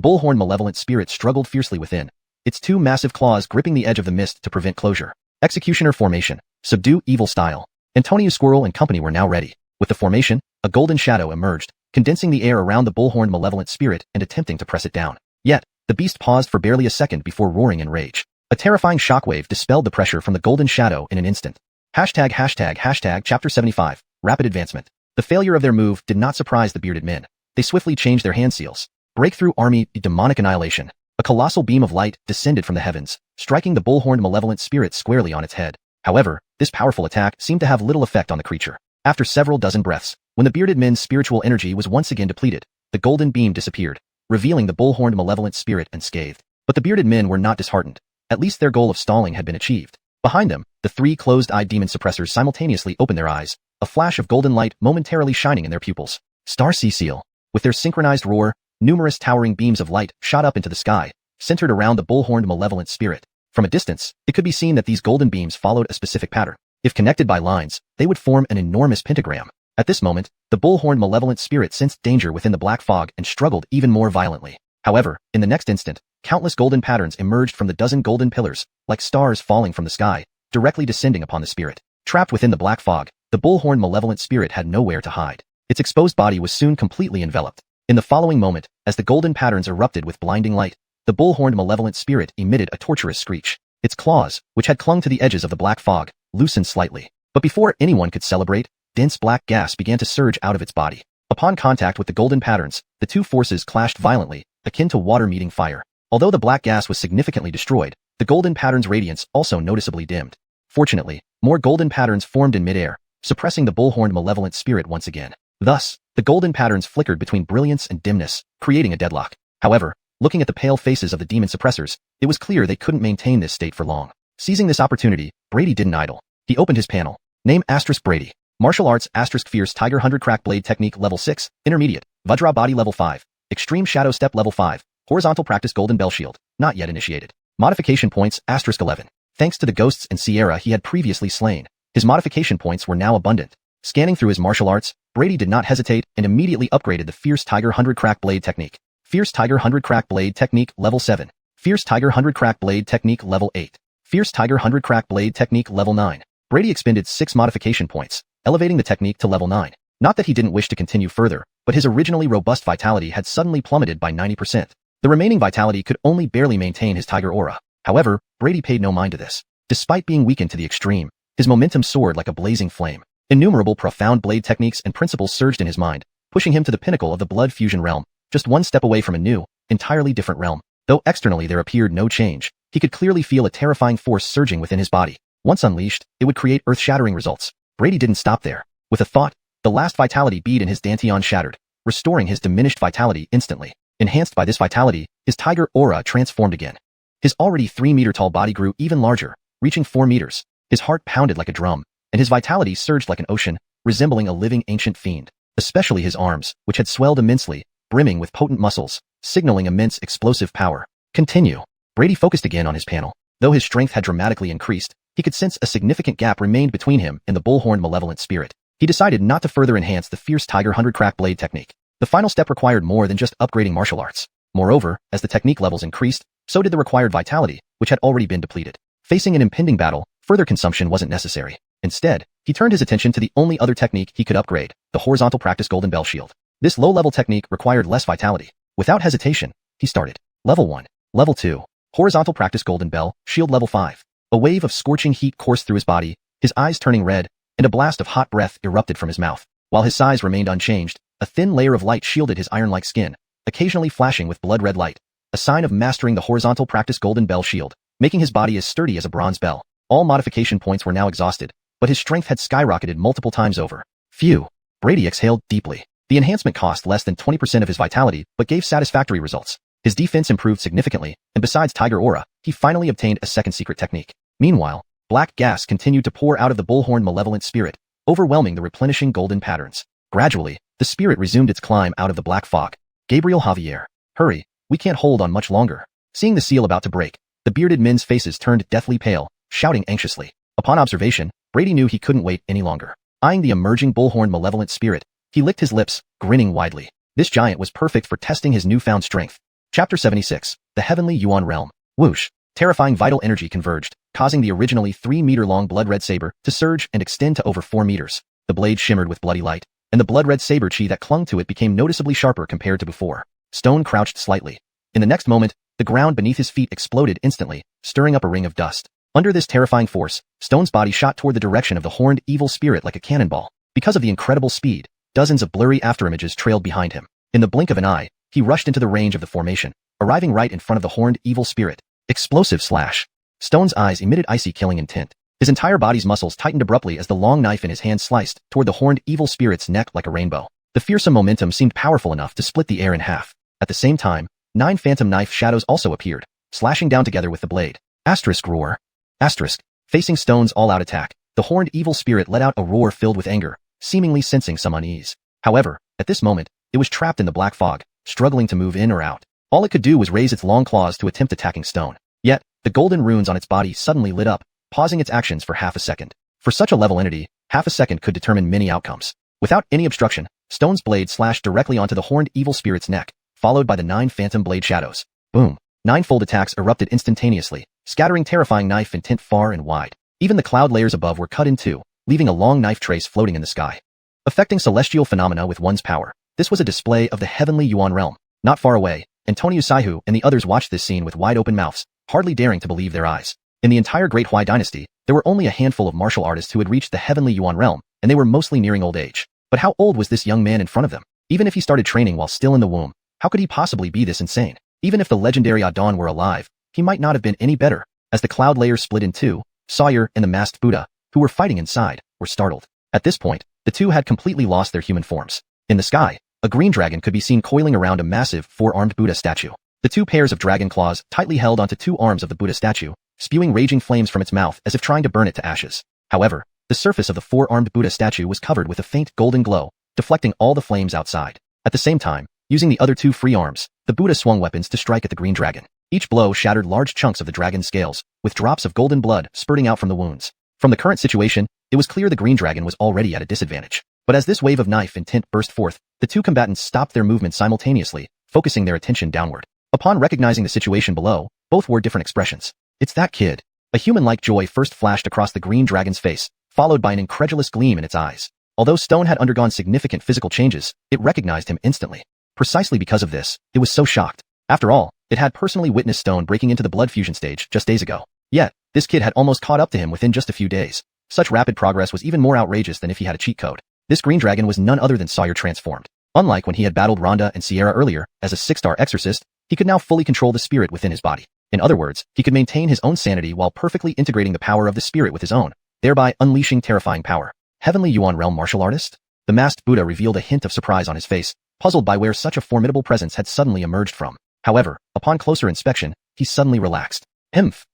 bullhorn malevolent spirit struggled fiercely within, its two massive claws gripping the edge of the mist to prevent closure. Executioner formation. Subdue evil style. Antonio Squirrel and company were now ready. With the formation, a golden shadow emerged, condensing the air around the bullhorn malevolent spirit and attempting to press it down. Yet, the beast paused for barely a second before roaring in rage. A terrifying shockwave dispelled the pressure from the golden shadow in an instant. Chapter 75. Rapid advancement. The failure of their move did not surprise the bearded men. They swiftly changed their hand seals. Breakthrough Army Demonic Annihilation. A colossal beam of light descended from the heavens, striking the bull-horned malevolent spirit squarely on its head. However, this powerful attack seemed to have little effect on the creature. After several dozen breaths, when the bearded men's spiritual energy was once again depleted, the golden beam disappeared, revealing the bull-horned malevolent spirit unscathed. But the bearded men were not disheartened. At least their goal of stalling had been achieved. Behind them, the three closed-eyed demon suppressors simultaneously opened their eyes, a flash of golden light momentarily shining in their pupils. Star Sea Seal. With their synchronized roar, numerous towering beams of light shot up into the sky, centered around the bull-horned malevolent spirit. From a distance, it could be seen that these golden beams followed a specific pattern. If connected by lines, they would form an enormous pentagram. At this moment, the bull-horned malevolent spirit sensed danger within the black fog and struggled even more violently. However, in the next instant, countless golden patterns emerged from the dozen golden pillars, like stars falling from the sky, directly descending upon the spirit. Trapped within the black fog, the bull-horned malevolent spirit had nowhere to hide. Its exposed body was soon completely enveloped. In the following moment, as the golden patterns erupted with blinding light, the bull-horned malevolent spirit emitted a torturous screech. Its claws, which had clung to the edges of the black fog, loosened slightly. But before anyone could celebrate, dense black gas began to surge out of its body. Upon contact with the golden patterns, the two forces clashed violently, akin to water meeting fire. Although the black gas was significantly destroyed, the golden pattern's radiance also noticeably dimmed. Fortunately, more golden patterns formed in midair, suppressing the bull-horned malevolent spirit once again. Thus, the golden patterns flickered between brilliance and dimness, creating a deadlock. However, looking at the pale faces of the demon suppressors, it was clear they couldn't maintain this state for long. Seizing this opportunity, Brady didn't idle. He opened his panel. Name * Brady. Martial Arts * Fierce Tiger 100 Crack Blade Technique Level 6, Intermediate, Vajra Body Level 5, Extreme Shadow Step Level 5, Horizontal Practice Golden Bell Shield, not yet initiated. Modification points * 11. Thanks to the ghosts and Sierra he had previously slain, his modification points were now abundant. Scanning through his martial arts, Brady did not hesitate and immediately upgraded the Fierce Tiger 100 Crack Blade Technique. Fierce Tiger 100 Crack Blade Technique Level 7. Fierce Tiger 100 Crack Blade Technique Level 8. Fierce Tiger 100 Crack Blade Technique Level 9. Brady expended 6 modification points, elevating the technique to Level 9. Not that he didn't wish to continue further, but his originally robust vitality had suddenly plummeted by 90%. The remaining vitality could only barely maintain his tiger aura. However, Brady paid no mind to this. Despite being weakened to the extreme, his momentum soared like a blazing flame. Innumerable profound blade techniques and principles surged in his mind, pushing him to the pinnacle of the blood fusion realm, just one step away from a new, entirely different realm. Though externally there appeared no change, he could clearly feel a terrifying force surging within his body. Once unleashed, it would create earth-shattering results. Brady didn't stop there. With a thought, the last vitality bead in his dantian shattered, restoring his diminished vitality instantly. Enhanced by this vitality, his tiger aura transformed again. His already 3-meter-tall body grew even larger, reaching 4 meters. His heart pounded like a drum, and his vitality surged like an ocean, resembling a living ancient fiend. Especially his arms, which had swelled immensely, brimming with potent muscles, signaling immense explosive power. Continue. Brady focused again on his panel. Though his strength had dramatically increased, he could sense a significant gap remained between him and the bull-horned malevolent spirit. He decided not to further enhance the Fierce Tiger 100 Crack Blade technique. The final step required more than just upgrading martial arts. Moreover, as the technique levels increased, so did the required vitality, which had already been depleted. Facing an impending battle, further consumption wasn't necessary. Instead, he turned his attention to the only other technique he could upgrade, the Horizontal Practice Golden Bell Shield. This low-level technique required less vitality. Without hesitation, he started. Level 1. Level 2. Horizontal Practice Golden Bell Shield Level 5. A wave of scorching heat coursed through his body, his eyes turning red, and a blast of hot breath erupted from his mouth. While his size remained unchanged, a thin layer of light shielded his iron-like skin, occasionally flashing with blood-red light, a sign of mastering the Horizontal Practice Golden Bell Shield, making his body as sturdy as a bronze bell. All modification points were now exhausted, but his strength had skyrocketed multiple times over. Phew. Brady exhaled deeply. The enhancement cost less than 20% of his vitality, but gave satisfactory results. His defense improved significantly, and besides Tiger Aura, he finally obtained a second secret technique. Meanwhile, black gas continued to pour out of the bullhorn malevolent spirit, overwhelming the replenishing golden patterns. Gradually, the spirit resumed its climb out of the black fog. Gabriel Javier. Hurry, we can't hold on much longer. Seeing the seal about to break, the bearded men's faces turned deathly pale, shouting anxiously. Upon observation, Brady knew he couldn't wait any longer. Eyeing the emerging bullhorn malevolent spirit, he licked his lips, grinning widely. This giant was perfect for testing his newfound strength. Chapter 76. The Heavenly Yuan Realm. Whoosh. Terrifying vital energy converged, causing the originally 3-meter-long blood-red saber to surge and extend to over 4 meters. The blade shimmered with bloody light, and the blood-red saber chi that clung to it became noticeably sharper compared to before. Stone crouched slightly, In the next moment, the ground beneath his feet exploded instantly, stirring up a ring of dust. Under this terrifying force, Stone's body shot toward the direction of the horned evil spirit like a cannonball. Because of the incredible speed, dozens of blurry afterimages trailed behind him. In the blink of an eye, he rushed into the range of the formation, arriving right in front of the horned evil spirit. Explosive slash. Stone's eyes emitted icy killing intent. His entire body's muscles tightened abruptly as the long knife in his hand sliced toward the horned evil spirit's neck like a rainbow. The fearsome momentum seemed powerful enough to split the air in half. At the same time, 9 phantom knife shadows also appeared, slashing down together with the blade. Asterisk roar. Asterisk. Facing Stone's all-out attack, the horned evil spirit let out a roar filled with anger, seemingly sensing some unease. However, at this moment, it was trapped in the black fog, struggling to move in or out. All it could do was raise its long claws to attempt attacking Stone. Yet, the golden runes on its body suddenly lit up, pausing its actions for half a second. For such a level entity, half a second could determine many outcomes. Without any obstruction, Stone's blade slashed directly onto the horned evil spirit's neck, followed by the 9 phantom blade shadows. Boom. 9-fold attacks erupted instantaneously, scattering terrifying knife intent far and wide. Even the cloud layers above were cut in two, leaving a long knife trace floating in the sky. Affecting celestial phenomena with one's power. This was a display of the heavenly Yuan realm. Not far away, Antonio Saihu and the others watched this scene with wide-open mouths, hardly daring to believe their eyes. In the entire Great Hui dynasty, there were only a handful of martial artists who had reached the heavenly Yuan realm, and they were mostly nearing old age. But how old was this young man in front of them? Even if he started training while still in the womb, how could he possibly be this insane? Even if the legendary Adon were alive, he might not have been any better. As the cloud layers split in two, Sawyer and the masked Buddha, who were fighting inside, were startled. At this point, the two had completely lost their human forms. In the sky, a green dragon could be seen coiling around a massive, 4-armed Buddha statue. The 2 pairs of dragon claws tightly held onto 2 arms of the Buddha statue, spewing raging flames from its mouth as if trying to burn it to ashes. However, the surface of the 4-armed Buddha statue was covered with a faint golden glow, deflecting all the flames outside. At the same time, using the other 2 free arms, the Buddha swung weapons to strike at the green dragon. Each blow shattered large chunks of the dragon's scales, with drops of golden blood spurting out from the wounds. From the current situation, it was clear the green dragon was already at a disadvantage. But as this wave of knife intent burst forth, the 2 combatants stopped their movement simultaneously, focusing their attention downward. Upon recognizing the situation below, both wore different expressions. It's that kid. A human-like joy first flashed across the green dragon's face, followed by an incredulous gleam in its eyes. Although Stone had undergone significant physical changes, it recognized him instantly. Precisely because of this, it was so shocked. After all, it had personally witnessed Stone breaking into the blood fusion stage just days ago. Yet, this kid had almost caught up to him within just a few days. Such rapid progress was even more outrageous than if he had a cheat code. This green dragon was none other than Sawyer transformed. Unlike when he had battled Rhonda and Sierra earlier, as a 6-star exorcist, he could now fully control the spirit within his body. In other words, he could maintain his own sanity while perfectly integrating the power of the spirit with his own, thereby unleashing terrifying power. Heavenly Yuan realm martial artist? The masked Buddha revealed a hint of surprise on his face, puzzled by where such a formidable presence had suddenly emerged from. However, upon closer inspection, he suddenly relaxed.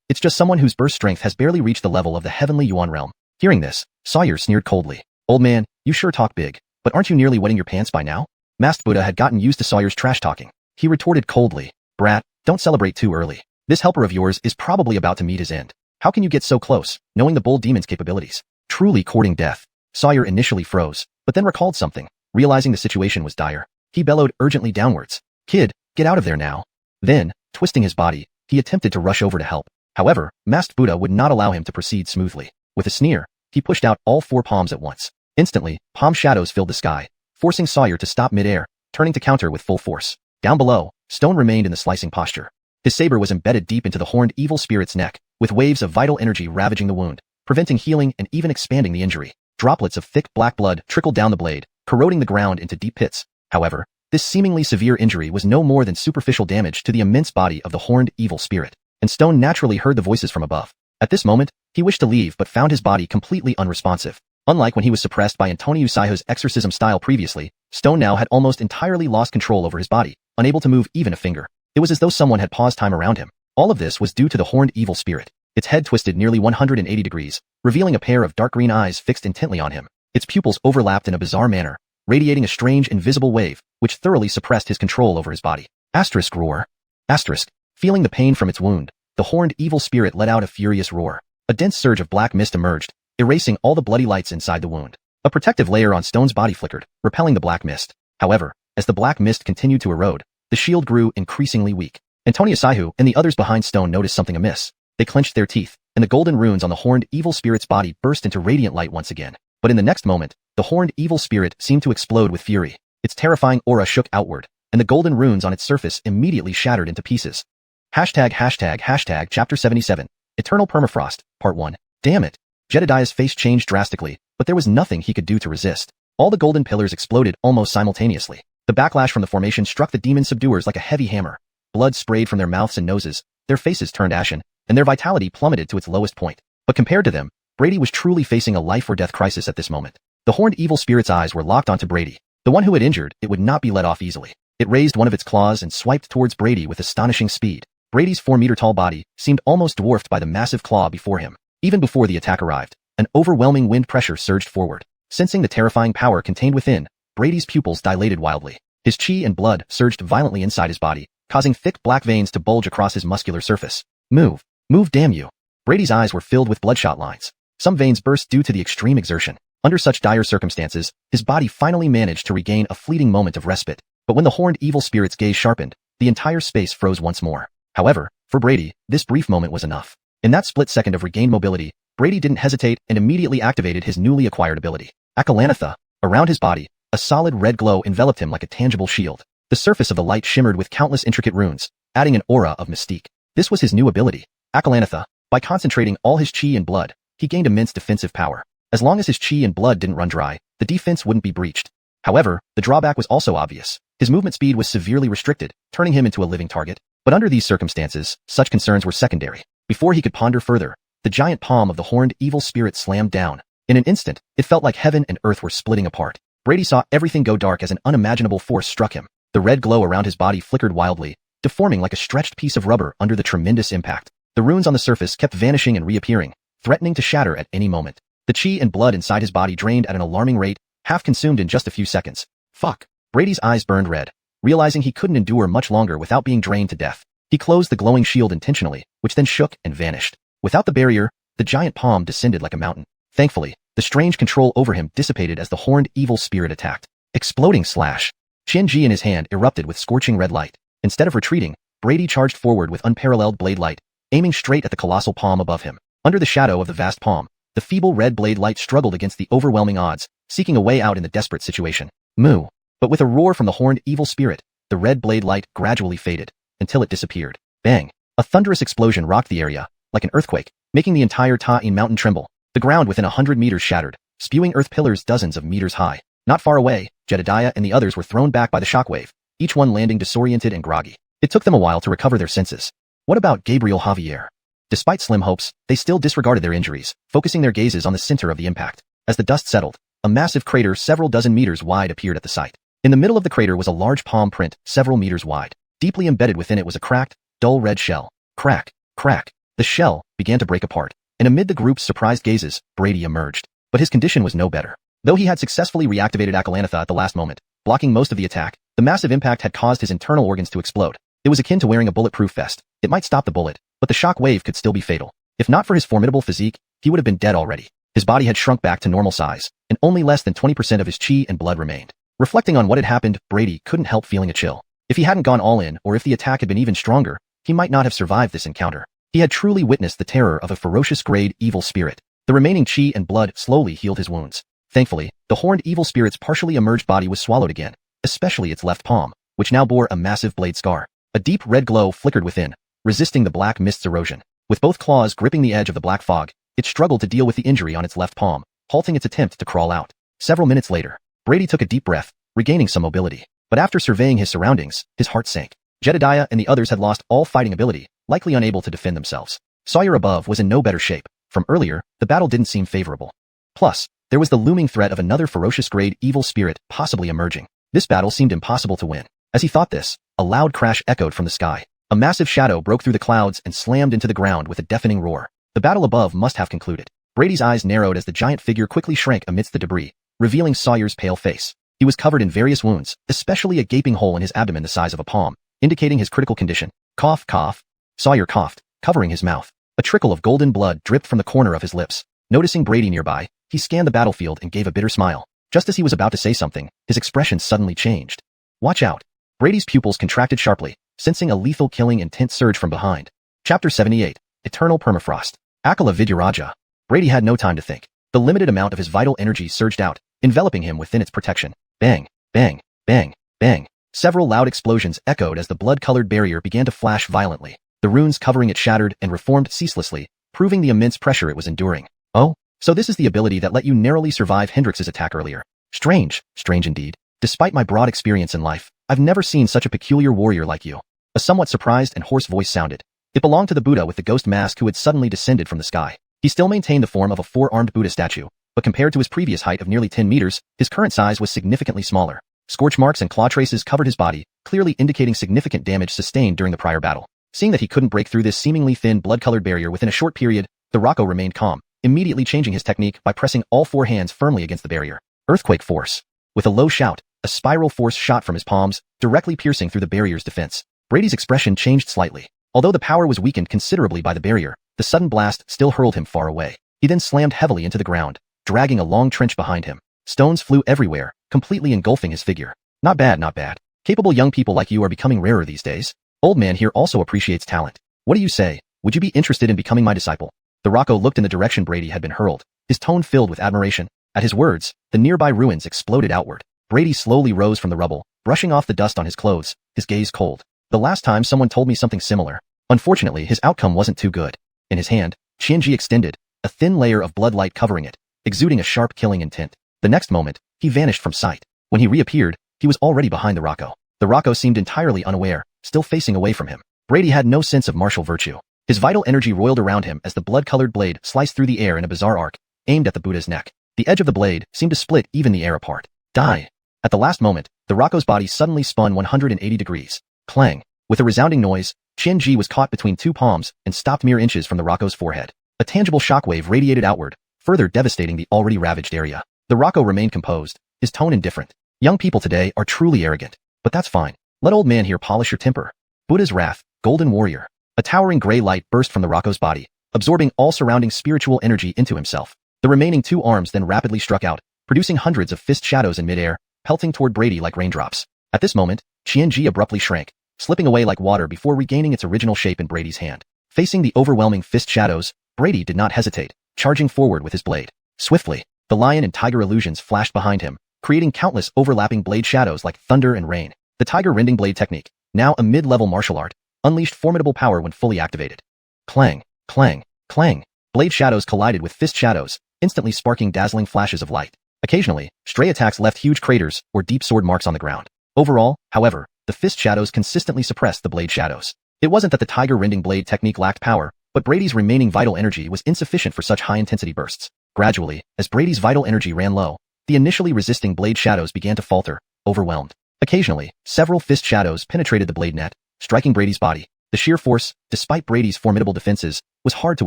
It's just someone whose burst strength has barely reached the level of the heavenly Yuan realm. Hearing this, Sawyer sneered coldly. Old man, you sure talk big, but aren't you nearly wetting your pants by now? Masked Buddha had gotten used to Sawyer's trash talking. He retorted coldly, Brat, don't celebrate too early. This helper of yours is probably about to meet his end. How can you get so close, knowing the bold demon's capabilities? Truly courting death. Sawyer initially froze, but then recalled something, realizing the situation was dire. He bellowed urgently downwards. Kid, get out of there now. Then, twisting his body, he attempted to rush over to help. However, Masked Buddha would not allow him to proceed smoothly. With a sneer, he pushed out all 4 palms at once. Instantly, palm shadows filled the sky, forcing Sawyer to stop mid-air, turning to counter with full force. Down below, Stone remained in the slicing posture. His saber was embedded deep into the horned evil spirit's neck, with waves of vital energy ravaging the wound, preventing healing and even expanding the injury. Droplets of thick black blood trickled down the blade, corroding the ground into deep pits. However, this seemingly severe injury was no more than superficial damage to the immense body of the horned evil spirit, and Stone naturally heard the voices from above. At this moment, he wished to leave but found his body completely unresponsive. Unlike when he was suppressed by Antonio Saiho's exorcism style previously, Stone now had almost entirely lost control over his body, unable to move even a finger. It was as though someone had paused time around him. All of this was due to the horned evil spirit. Its head twisted nearly 180 degrees, revealing a pair of dark green eyes fixed intently on him. Its pupils overlapped in a bizarre manner, radiating a strange invisible wave, which thoroughly suppressed his control over his body. Asterisk roar. Asterisk. Feeling the pain from its wound, the horned evil spirit let out a furious roar. A dense surge of black mist emerged, erasing all the bloody lights inside the wound. A protective layer on Stone's body flickered, repelling the black mist. However, as the black mist continued to erode, the shield grew increasingly weak. Antonio Saihu and the others behind Stone noticed something amiss. They clenched their teeth, and the golden runes on the horned evil spirit's body burst into radiant light once again. But in the next moment, the horned evil spirit seemed to explode with fury. Its terrifying aura shook outward, and the golden runes on its surface immediately shattered into pieces. Chapter 77. Eternal Permafrost, Part 1. Damn it. Jedediah's face changed drastically, but there was nothing he could do to resist. All the golden pillars exploded almost simultaneously. The backlash from the formation struck the demon subduers like a heavy hammer. Blood sprayed from their mouths and noses, their faces turned ashen, and their vitality plummeted to its lowest point. But compared to them, Brady was truly facing a life-or-death crisis at this moment. The horned evil spirit's eyes were locked onto Brady. The one who had injured it would not be let off easily. It raised one of its claws and swiped towards Brady with astonishing speed. Brady's 4-meter-tall body seemed almost dwarfed by the massive claw before him. Even before the attack arrived, an overwhelming wind pressure surged forward. Sensing the terrifying power contained within, Brady's pupils dilated wildly. His chi and blood surged violently inside his body, causing thick black veins to bulge across his muscular surface. Move. Move, damn you. Brady's eyes were filled with bloodshot lines. Some veins burst due to the extreme exertion. Under such dire circumstances, his body finally managed to regain a fleeting moment of respite. But when the horned evil spirit's gaze sharpened, the entire space froze once more. However, for Brady, this brief moment was enough. In that split second of regained mobility, Brady didn't hesitate and immediately activated his newly acquired ability. Akalanatha. Around his body, a solid red glow enveloped him like a tangible shield. The surface of the light shimmered with countless intricate runes, adding an aura of mystique. This was his new ability, Akalanatha. By concentrating all his chi and blood, he gained immense defensive power. As long as his chi and blood didn't run dry, the defense wouldn't be breached. However, the drawback was also obvious. His movement speed was severely restricted, turning him into a living target. But under these circumstances, such concerns were secondary. Before he could ponder further, the giant palm of the horned evil spirit slammed down. In an instant, it felt like heaven and earth were splitting apart. Brady saw everything go dark as an unimaginable force struck him. The red glow around his body flickered wildly, deforming like a stretched piece of rubber under the tremendous impact. The runes on the surface kept vanishing and reappearing, threatening to shatter at any moment. The chi and blood inside his body drained at an alarming rate, half consumed in just a few seconds. Fuck. Brady's eyes burned red. Realizing he couldn't endure much longer without being drained to death, he closed the glowing shield intentionally, which then shook and vanished. Without the barrier, the giant palm descended like a mountain. Thankfully, the strange control over him dissipated as the horned evil spirit attacked. Exploding slash. Qianji in his hand erupted with scorching red light. Instead of retreating, Brady charged forward with unparalleled blade light, aiming straight at the colossal palm above him. Under the shadow of the vast palm, the feeble red blade light struggled against the overwhelming odds, seeking a way out in the desperate situation. Moo. But with a roar from the horned evil spirit, the red blade light gradually faded, until it disappeared. Bang! A thunderous explosion rocked the area, like an earthquake, making the entire Ta'in mountain tremble. The ground within 100 meters shattered, spewing earth pillars dozens of meters high. Not far away, Jedediah and the others were thrown back by the shockwave, each one landing disoriented and groggy. It took them a while to recover their senses. What about Gabriel Javier? Despite slim hopes, they still disregarded their injuries, focusing their gazes on the center of the impact. As the dust settled, a massive crater several dozen meters wide appeared at the site. In the middle of the crater was a large palm print, several meters wide. Deeply embedded within it was a cracked, dull red shell. Crack, crack. The shell began to break apart, and amid the group's surprised gazes, Brady emerged. But his condition was no better. Though he had successfully reactivated Akalanatha at the last moment, blocking most of the attack, the massive impact had caused his internal organs to explode. It was akin to wearing a bulletproof vest. It might stop the bullet, but the shock wave could still be fatal. If not for his formidable physique, he would have been dead already. His body had shrunk back to normal size, and only less than 20% of his chi and blood remained. Reflecting on what had happened, Brady couldn't help feeling a chill. If he hadn't gone all in, or if the attack had been even stronger, he might not have survived this encounter. He had truly witnessed the terror of a ferocious grade evil spirit. The remaining chi and blood slowly healed his wounds. Thankfully, the horned evil spirit's partially emerged body was swallowed again, especially its left palm, which now bore a massive blade scar. A deep red glow flickered within, resisting the black mist's erosion. With both claws gripping the edge of the black fog, it struggled to deal with the injury on its left palm, halting its attempt to crawl out. Several minutes later, Brady took a deep breath, regaining some mobility. But after surveying his surroundings, his heart sank. Jedediah and the others had lost all fighting ability, likely unable to defend themselves. Sawyer above was in no better shape. From earlier, the battle didn't seem favorable. Plus, there was the looming threat of another ferocious grade evil spirit possibly emerging. This battle seemed impossible to win. As he thought this, a loud crash echoed from the sky. A massive shadow broke through the clouds and slammed into the ground with a deafening roar. The battle above must have concluded. Brady's eyes narrowed as the giant figure quickly shrank amidst the debris, revealing Sawyer's pale face. He was covered in various wounds, especially a gaping hole in his abdomen the size of a palm, indicating his critical condition. Cough, cough. Sawyer coughed, covering his mouth. A trickle of golden blood dripped from the corner of his lips. Noticing Brady nearby, he scanned the battlefield and gave a bitter smile. Just as he was about to say something, his expression suddenly changed. Watch out. Brady's pupils contracted sharply, sensing a lethal killing intent surge from behind. Chapter 78. Eternal Permafrost. Akala Vidyaraja. Brady had no time to think. The limited amount of his vital energy surged out, enveloping him within its protection. Bang, bang, bang, bang. Several loud explosions echoed as the blood-colored barrier began to flash violently. The runes covering it shattered and reformed ceaselessly, proving the immense pressure it was enduring. Oh, so this is the ability that let you narrowly survive Hendrix's attack earlier. Strange indeed. Despite my broad experience in life, I've never seen such a peculiar warrior like you. A somewhat surprised and hoarse voice sounded. It belonged to the Buddha with the ghost mask who had suddenly descended from the sky. He still maintained the form of a four-armed Buddha statue, but compared to his previous height of nearly 10 meters, his current size was significantly smaller. Scorch marks and claw traces covered his body, clearly indicating significant damage sustained during the prior battle. Seeing that he couldn't break through this seemingly thin blood-colored barrier within a short period, the Rocco remained calm, immediately changing his technique by pressing all four hands firmly against the barrier. Earthquake force. With a low shout, a spiral force shot from his palms, directly piercing through the barrier's defense. Brady's expression changed slightly. Although the power was weakened considerably by the barrier, the sudden blast still hurled him far away. He then slammed heavily into the ground, dragging a long trench behind him. Stones flew everywhere, completely engulfing his figure. Not bad. Capable young people like you are becoming rarer these days. Old man here also appreciates talent. What do you say? Would you be interested in becoming my disciple? The Rocco looked in the direction Brady had been hurled, his tone filled with admiration. At his words, the nearby ruins exploded outward. Brady slowly rose from the rubble, brushing off the dust on his clothes, his gaze cold. The last time someone told me something similar. Unfortunately, his outcome wasn't too good. In his hand, Qianji extended, a thin layer of blood light covering it, exuding a sharp killing intent. The next moment, he vanished from sight. When he reappeared, he was already behind the Rocco. The Rocco seemed entirely unaware, still facing away from him. Brady had no sense of martial virtue. His vital energy roiled around him as the blood-colored blade sliced through the air in a bizarre arc, aimed at the Buddha's neck. The edge of the blade seemed to split even the air apart. Die! At the last moment, the Rocco's body suddenly spun 180 degrees. Clang! With a resounding noise, Qianji was caught between two palms and stopped mere inches from the Rocco's forehead. A tangible shockwave radiated outward, further devastating the already ravaged area. The Rocco remained composed, his tone indifferent. Young people today are truly arrogant, but that's fine. Let old man here polish your temper. Buddha's wrath, golden warrior. A towering gray light burst from the Rocco's body, absorbing all surrounding spiritual energy into himself. The remaining two arms then rapidly struck out, producing hundreds of fist shadows in midair, pelting toward Brady like raindrops. At this moment, Qianji abruptly shrank, slipping away like water before regaining its original shape in Brady's hand. Facing the overwhelming fist shadows, Brady did not hesitate, charging forward with his blade. Swiftly, the lion and tiger illusions flashed behind him, creating countless overlapping blade shadows like thunder and rain. The tiger rending blade technique, now a mid-level martial art, unleashed formidable power when fully activated. Clang, clang, clang. Blade shadows collided with fist shadows, instantly sparking dazzling flashes of light. Occasionally, stray attacks left huge craters or deep sword marks on the ground. Overall, however, the fist shadows consistently suppressed the blade shadows. It wasn't that the tiger rending blade technique lacked power, but Brady's remaining vital energy was insufficient for such high-intensity bursts. Gradually, as Brady's vital energy ran low, the initially resisting blade shadows began to falter, overwhelmed. Occasionally, several fist shadows penetrated the blade net, striking Brady's body. The sheer force, despite Brady's formidable defenses, was hard to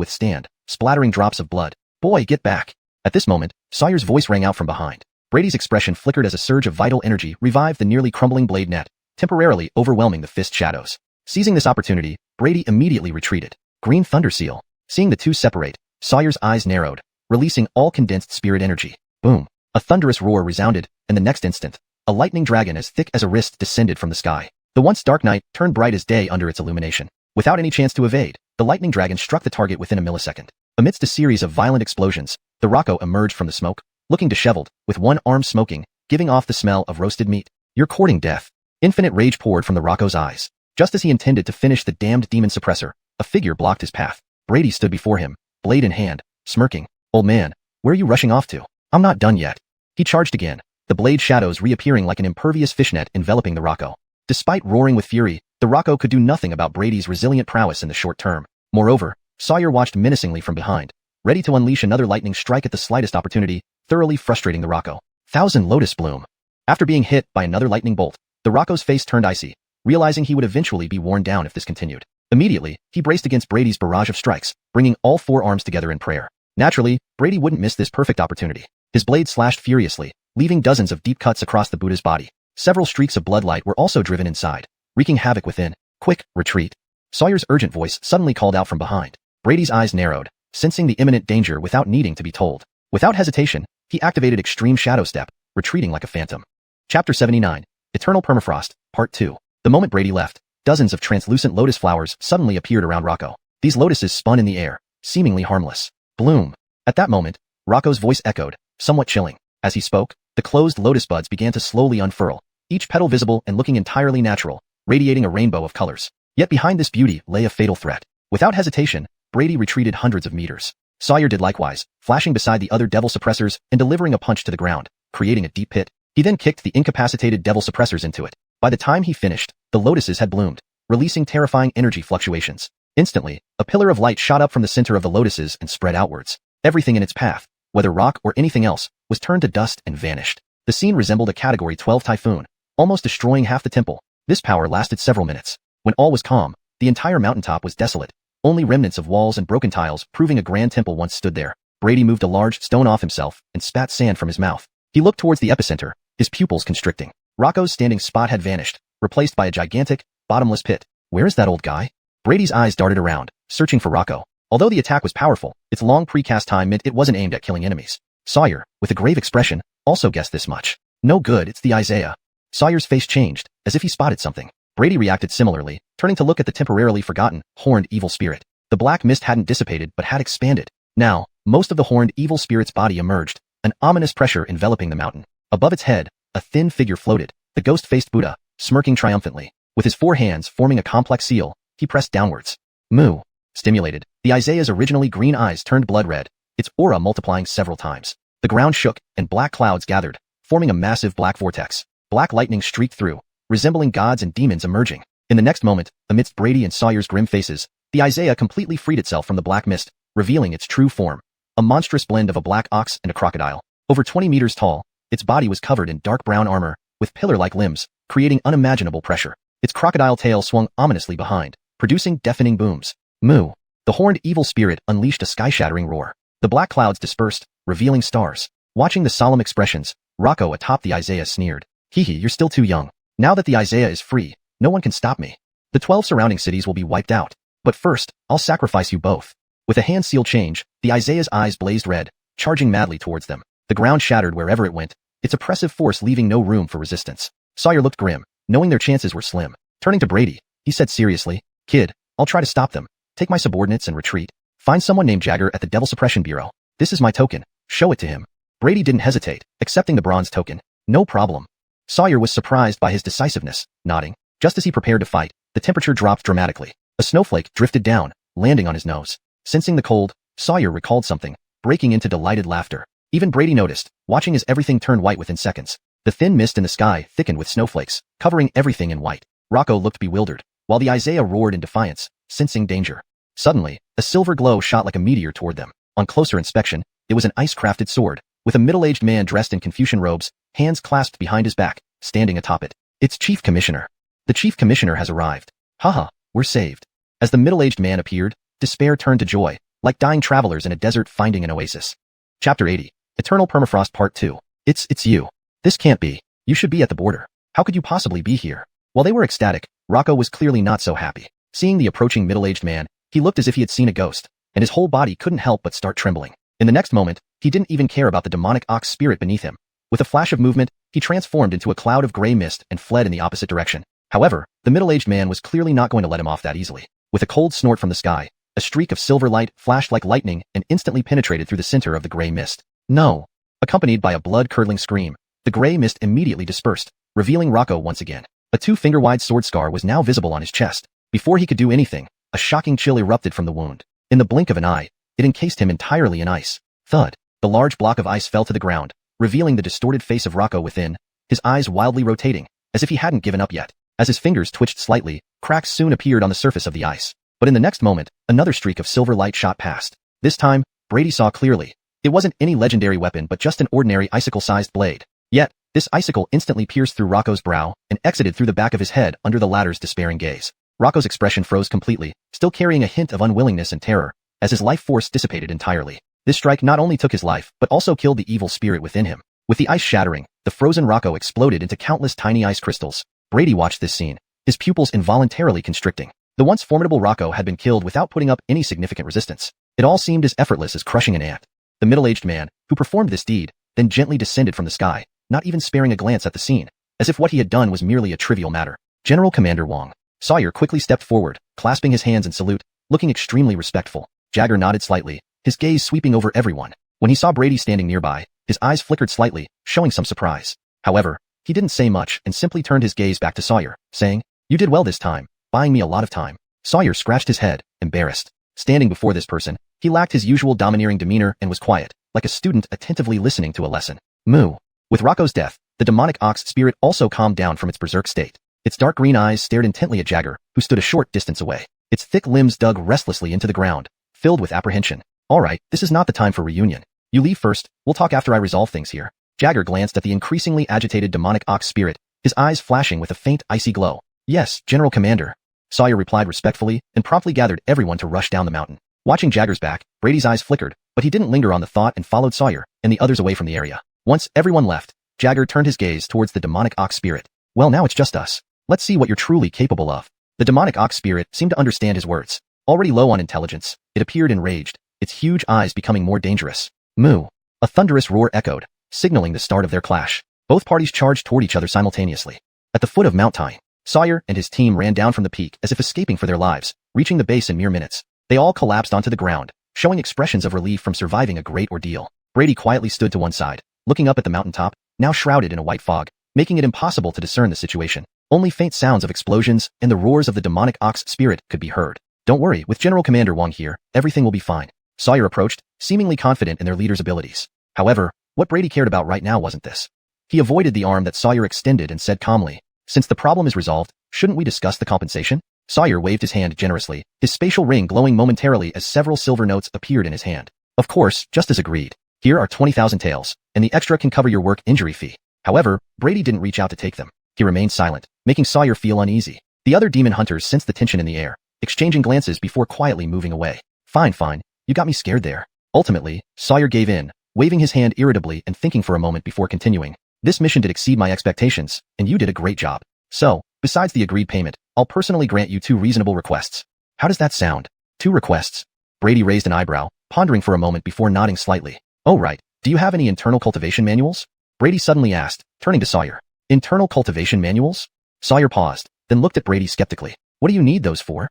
withstand, splattering drops of blood. Boy, get back! At this moment, Sawyer's voice rang out from behind. Brady's expression flickered as a surge of vital energy revived the nearly crumbling blade net, temporarily overwhelming the fist shadows. Seizing this opportunity, Brady immediately retreated. Green Thunder Seal. Seeing the two separate, Sawyer's eyes narrowed, releasing all condensed spirit energy. Boom! A thunderous roar resounded, and the next instant, a lightning dragon as thick as a wrist descended from the sky. The once dark night turned bright as day under its illumination. Without any chance to evade, the lightning dragon struck the target within a millisecond. Amidst a series of violent explosions, the Rocco emerged from the smoke, looking disheveled, with one arm smoking, giving off the smell of roasted meat. You're courting death. Infinite rage poured from the Rocco's eyes. Just as he intended to finish the damned demon suppressor, a figure blocked his path. Brady stood before him, blade in hand, smirking. Old man, where are you rushing off to? I'm not done yet. He charged again, the blade shadows reappearing like an impervious fishnet enveloping the Rocco. Despite roaring with fury, the Rocco could do nothing about Brady's resilient prowess in the short term. Moreover, Sawyer watched menacingly from behind, ready to unleash another lightning strike at the slightest opportunity, thoroughly frustrating the Rocco. Thousand Lotus Bloom. After being hit by another lightning bolt, the Rocco's face turned icy, realizing he would eventually be worn down if this continued. Immediately, he braced against Brady's barrage of strikes, bringing all four arms together in prayer. Naturally, Brady wouldn't miss this perfect opportunity. His blade slashed furiously, leaving dozens of deep cuts across the Buddha's body. Several streaks of bloodlight were also driven inside, wreaking havoc within. Quick, retreat. Sawyer's urgent voice suddenly called out from behind. Brady's eyes narrowed, sensing the imminent danger without needing to be told. Without hesitation, he activated Extreme Shadow Step, retreating like a phantom. Chapter 79, Eternal Permafrost, Part 2. The moment Brady left, dozens of translucent lotus flowers suddenly appeared around Rocco. These lotuses spun in the air, seemingly harmless. Bloom. At that moment, Rocco's voice echoed, somewhat chilling. As he spoke, the closed lotus buds began to slowly unfurl, each petal visible and looking entirely natural, radiating a rainbow of colors. Yet behind this beauty lay a fatal threat. Without hesitation, Brady retreated hundreds of meters. Sawyer did likewise, flashing beside the other devil suppressors and delivering a punch to the ground, creating a deep pit. He then kicked the incapacitated devil suppressors into it. By the time he finished, the lotuses had bloomed, releasing terrifying energy fluctuations. Instantly, a pillar of light shot up from the center of the lotuses and spread outwards. Everything in its path, whether rock or anything else, was turned to dust and vanished. The scene resembled a Category 12 typhoon, almost destroying half the temple. This power lasted several minutes. When all was calm, the entire mountaintop was desolate, only remnants of walls and broken tiles proving a grand temple once stood there. Brady moved a large stone off himself and spat sand from his mouth. He looked towards the epicenter, his pupils constricting. Rocco's standing spot had vanished, replaced by a gigantic, bottomless pit. Where is that old guy? Brady's eyes darted around, searching for Rocco. Although the attack was powerful, its long precast time meant it wasn't aimed at killing enemies. Sawyer, with a grave expression, also guessed this much. No good, it's the Isaiah. Sawyer's face changed, as if he spotted something. Brady reacted similarly, turning to look at the temporarily forgotten, horned evil spirit. The black mist hadn't dissipated but had expanded. Now, most of the horned evil spirit's body emerged, an ominous pressure enveloping the mountain. Above its head, a thin figure floated, the ghost-faced Buddha, smirking triumphantly. With his 4 hands forming a complex seal, he pressed downwards. Moo. Stimulated, the Isaiah's originally green eyes turned blood red, its aura multiplying several times. The ground shook, and black clouds gathered, forming a massive black vortex. Black lightning streaked through, resembling gods and demons emerging. In the next moment, amidst Brady and Sawyer's grim faces, the Isaiah completely freed itself from the black mist, revealing its true form. A monstrous blend of a black ox and a crocodile. Over 20 meters tall, its body was covered in dark brown armor, with pillar-like limbs, creating unimaginable pressure. Its crocodile tail swung ominously behind, producing deafening booms. Moo. The horned evil spirit unleashed a sky-shattering roar. The black clouds dispersed, revealing stars. Watching the solemn expressions, Rocco atop the Isaiah sneered. Hee, you're still too young. Now that the Isaiah is free, no one can stop me. The 12 surrounding cities will be wiped out. But first, I'll sacrifice you both. With a hand seal change, the Isaiah's eyes blazed red, charging madly towards them. The ground shattered wherever it went, its oppressive force leaving no room for resistance. Sawyer looked grim, knowing their chances were slim. Turning to Brady, he said seriously, Kid, I'll try to stop them. Take my subordinates and retreat. Find someone named Jagger at the Devil Suppression Bureau. This is my token. Show it to him. Brady didn't hesitate, accepting the bronze token. No problem. Sawyer was surprised by his decisiveness, nodding. Just as he prepared to fight, the temperature dropped dramatically. A snowflake drifted down, landing on his nose. Sensing the cold, Sawyer recalled something, breaking into delighted laughter. Even Brady noticed, watching as everything turned white within seconds. The thin mist in the sky thickened with snowflakes, covering everything in white. Rocco looked bewildered, while the Isaiah roared in defiance, sensing danger. Suddenly, a silver glow shot like a meteor toward them. On closer inspection, it was an ice-crafted sword, with a middle-aged man dressed in Confucian robes, hands clasped behind his back, standing atop it. It's Chief Commissioner. The Chief Commissioner has arrived. Haha, we're saved. As the middle-aged man appeared, despair turned to joy, like dying travelers in a desert finding an oasis. Chapter 80. Eternal Permafrost Part 2. It's you. This can't be. You should be at the border. How could you possibly be here? While they were ecstatic, Rocco was clearly not so happy. Seeing the approaching middle-aged man, he looked as if he had seen a ghost, and his whole body couldn't help but start trembling. In the next moment, he didn't even care about the demonic ox spirit beneath him. With a flash of movement, he transformed into a cloud of gray mist and fled in the opposite direction. However, the middle-aged man was clearly not going to let him off that easily. With a cold snort from the sky, a streak of silver light flashed like lightning and instantly penetrated through the center of the gray mist. No! Accompanied by a blood-curdling scream, the gray mist immediately dispersed, revealing Rocco once again. A 2-finger-wide sword scar was now visible on his chest. Before he could do anything, a shocking chill erupted from the wound. In the blink of an eye, it encased him entirely in ice. Thud! The large block of ice fell to the ground, revealing the distorted face of Rocco within, his eyes wildly rotating, as if he hadn't given up yet. As his fingers twitched slightly, cracks soon appeared on the surface of the ice. But in the next moment, another streak of silver light shot past. This time, Brady saw clearly. It wasn't any legendary weapon but just an ordinary icicle-sized blade. Yet, this icicle instantly pierced through Rocco's brow and exited through the back of his head under the latter's despairing gaze. Rocco's expression froze completely, still carrying a hint of unwillingness and terror, as his life force dissipated entirely. This strike not only took his life, but also killed the evil spirit within him. With the ice shattering, the frozen Rocco exploded into countless tiny ice crystals. Brady watched this scene, his pupils involuntarily constricting. The once formidable Rocco had been killed without putting up any significant resistance. It all seemed as effortless as crushing an ant. The middle-aged man, who performed this deed, then gently descended from the sky, not even sparing a glance at the scene, as if what he had done was merely a trivial matter. General Commander Wong. Sawyer quickly stepped forward, clasping his hands in salute, looking extremely respectful. Jagger nodded slightly, his gaze sweeping over everyone. When he saw Brady standing nearby, his eyes flickered slightly, showing some surprise. However, He didn't say much and simply turned his gaze back to Sawyer, saying, "You did well this time, buying me a lot of time." Sawyer scratched his head, embarrassed. Standing before this person, he lacked his usual domineering demeanor and was quiet, like a student attentively listening to a lesson. Moo. With Rocco's death, the demonic ox spirit also calmed down from its berserk state. Its dark green eyes stared intently at Jagger, who stood a short distance away. Its thick limbs dug restlessly into the ground, filled with apprehension. "All right, this is not the time for reunion. You leave first, we'll talk after I resolve things here." Jagger glanced at the increasingly agitated demonic ox spirit, his eyes flashing with a faint icy glow. "Yes, General Commander." Sawyer replied respectfully and promptly gathered everyone to rush down the mountain. Watching Jagger's back, Brady's eyes flickered, but he didn't linger on the thought and followed Sawyer and the others away from the area. Once everyone left, Jagger turned his gaze towards the demonic ox spirit. "Well, now it's just us. Let's see what you're truly capable of." The demonic ox spirit seemed to understand his words. Already low on intelligence, it appeared enraged, its huge eyes becoming more dangerous. Moo. A thunderous roar echoed, signaling the start of their clash. Both parties charged toward each other simultaneously. At the foot of Mount Tyne, Sawyer and his team ran down from the peak as if escaping for their lives, reaching the base in mere minutes. They all collapsed onto the ground, showing expressions of relief from surviving a great ordeal. Brady quietly stood to one side, looking up at the mountaintop, now shrouded in a white fog, making it impossible to discern the situation. Only faint sounds of explosions and the roars of the demonic ox spirit could be heard. "Don't worry, with General Commander Wang here, everything will be fine." Sawyer approached, seemingly confident in their leader's abilities. However, what Brady cared about right now wasn't this. He avoided the arm that Sawyer extended and said calmly, "Since the problem is resolved, shouldn't we discuss the compensation?" Sawyer waved his hand generously, his spatial ring glowing momentarily as several silver notes appeared in his hand. "Of course, just as agreed. Here are 20,000 taels, and the extra can cover your work injury fee." However, Brady didn't reach out to take them. He remained silent, making Sawyer feel uneasy. The other demon hunters sensed the tension in the air, exchanging glances before quietly moving away. Fine, you got me scared there." Ultimately, Sawyer gave in, waving his hand irritably and thinking for a moment before continuing. "This mission did exceed my expectations, and you did a great job. So, besides the agreed payment, I'll personally grant you 2 reasonable requests." "How does that sound?" "2 requests?" Brady raised an eyebrow, pondering for a moment before nodding slightly. "Oh right, do you have any internal cultivation manuals?" Brady suddenly asked, turning to Sawyer. "Internal cultivation manuals?" Sawyer paused, then looked at Brady skeptically. "What do you need those for?"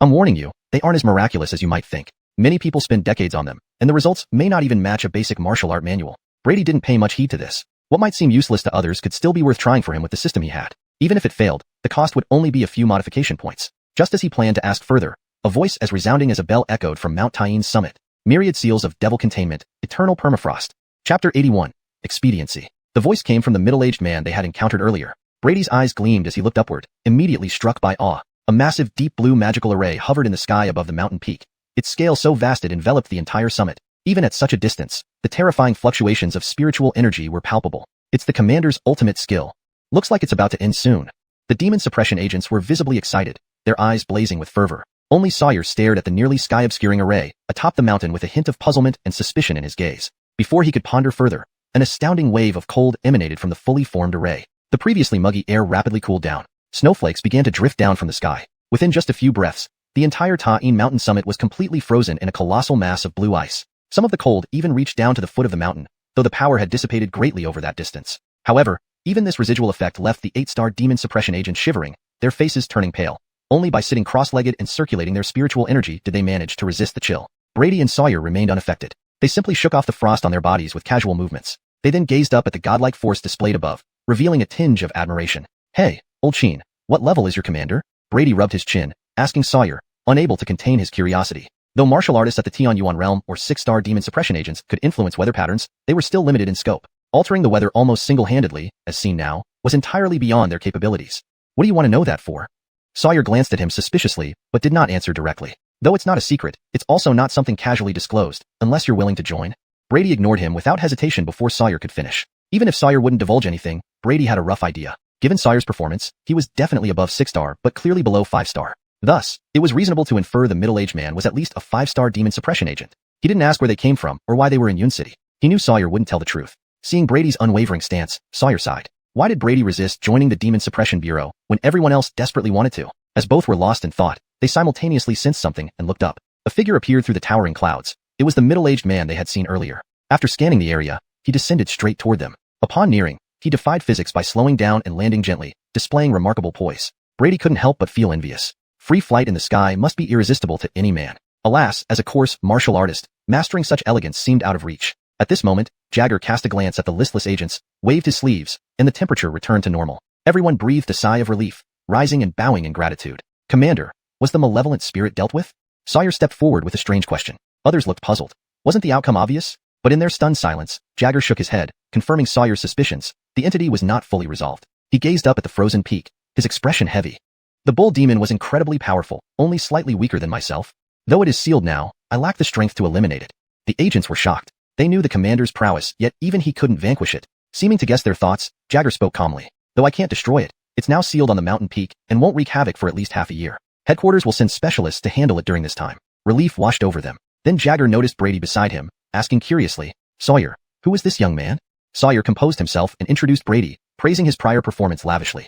"I'm warning you, they aren't as miraculous as you might think. Many people spend decades on them, and the results may not even match a basic martial art manual." Brady didn't pay much heed to this. What might seem useless to others could still be worth trying for him with the system he had. Even if it failed, the cost would only be a few modification points. Just as he planned to ask further, a voice as resounding as a bell echoed from Mount Tyene's summit. "Myriad seals of devil containment, eternal permafrost." Chapter 81. Expediency. The voice came from the middle-aged man they had encountered earlier. Brady's eyes gleamed as he looked upward, immediately struck by awe. A massive deep blue magical array hovered in the sky above the mountain peak. Its scale so vast it enveloped the entire summit. Even at such a distance, the terrifying fluctuations of spiritual energy were palpable. "It's the commander's ultimate skill. Looks like it's about to end soon." The demon suppression agents were visibly excited, their eyes blazing with fervor. Only Sawyer stared at the nearly sky-obscuring array atop the mountain with a hint of puzzlement and suspicion in his gaze. Before he could ponder further, an astounding wave of cold emanated from the fully formed array. The previously muggy air rapidly cooled down. Snowflakes began to drift down from the sky. Within just a few breaths, the entire Tyene mountain summit was completely frozen in a colossal mass of blue ice. Some of the cold even reached down to the foot of the mountain, though the power had dissipated greatly over that distance. However, even this residual effect left the 8-star demon suppression agents shivering, their faces turning pale. Only by sitting cross-legged and circulating their spiritual energy did they manage to resist the chill. Brady and Sawyer remained unaffected. They simply shook off the frost on their bodies with casual movements. They then gazed up at the godlike force displayed above, revealing a tinge of admiration. "Hey, old Sheen, what level is your commander?" Brady rubbed his chin, asking Sawyer, unable to contain his curiosity. Though martial artists at the xuanhuan realm or 6-star demon suppression agents could influence weather patterns, they were still limited in scope. Altering the weather almost single-handedly, as seen now, was entirely beyond their capabilities. "What do you want to know that for?" Sawyer glanced at him suspiciously, but did not answer directly. Though it's not a secret, it's also not something casually disclosed, unless you're willing to join. Brady ignored him without hesitation before Sawyer could finish. Even if Sawyer wouldn't divulge anything, Brady had a rough idea. Given Sawyer's performance, he was definitely above 6-star, but clearly below 5-star. Thus, it was reasonable to infer the middle-aged man was at least a 5-star demon suppression agent. He didn't ask where they came from or why they were in Yun City. He knew Sawyer wouldn't tell the truth. Seeing Brady's unwavering stance, Sawyer sighed. Why did Brady resist joining the Demon Suppression Bureau when everyone else desperately wanted to? As both were lost in thought, they simultaneously sensed something and looked up. A figure appeared through the towering clouds. It was the middle-aged man they had seen earlier. After scanning the area, he descended straight toward them. Upon nearing, he defied physics by slowing down and landing gently, displaying remarkable poise. Brady couldn't help but feel envious. Free flight in the sky must be irresistible to any man. Alas, as a coarse martial artist, mastering such elegance seemed out of reach. At this moment, Jagger cast a glance at the listless agents, waved his sleeves, and the temperature returned to normal. Everyone breathed a sigh of relief, rising and bowing in gratitude. Commander, was the malevolent spirit dealt with? Sawyer stepped forward with a strange question. Others looked puzzled. Wasn't the outcome obvious? But in their stunned silence, Jagger shook his head, confirming Sawyer's suspicions. The entity was not fully resolved. He gazed up at the frozen peak, his expression heavy. The bull demon was incredibly powerful, only slightly weaker than myself. Though it is sealed now, I lack the strength to eliminate it. The agents were shocked. They knew the commander's prowess, yet even he couldn't vanquish it. Seeming to guess their thoughts, Jagger spoke calmly. Though I can't destroy it, it's now sealed on the mountain peak and won't wreak havoc for at least half a year. Headquarters will send specialists to handle it during this time. Relief washed over them. Then Jagger noticed Brady beside him, asking curiously, Sawyer, who is this young man? Sawyer composed himself and introduced Brady, praising his prior performance lavishly.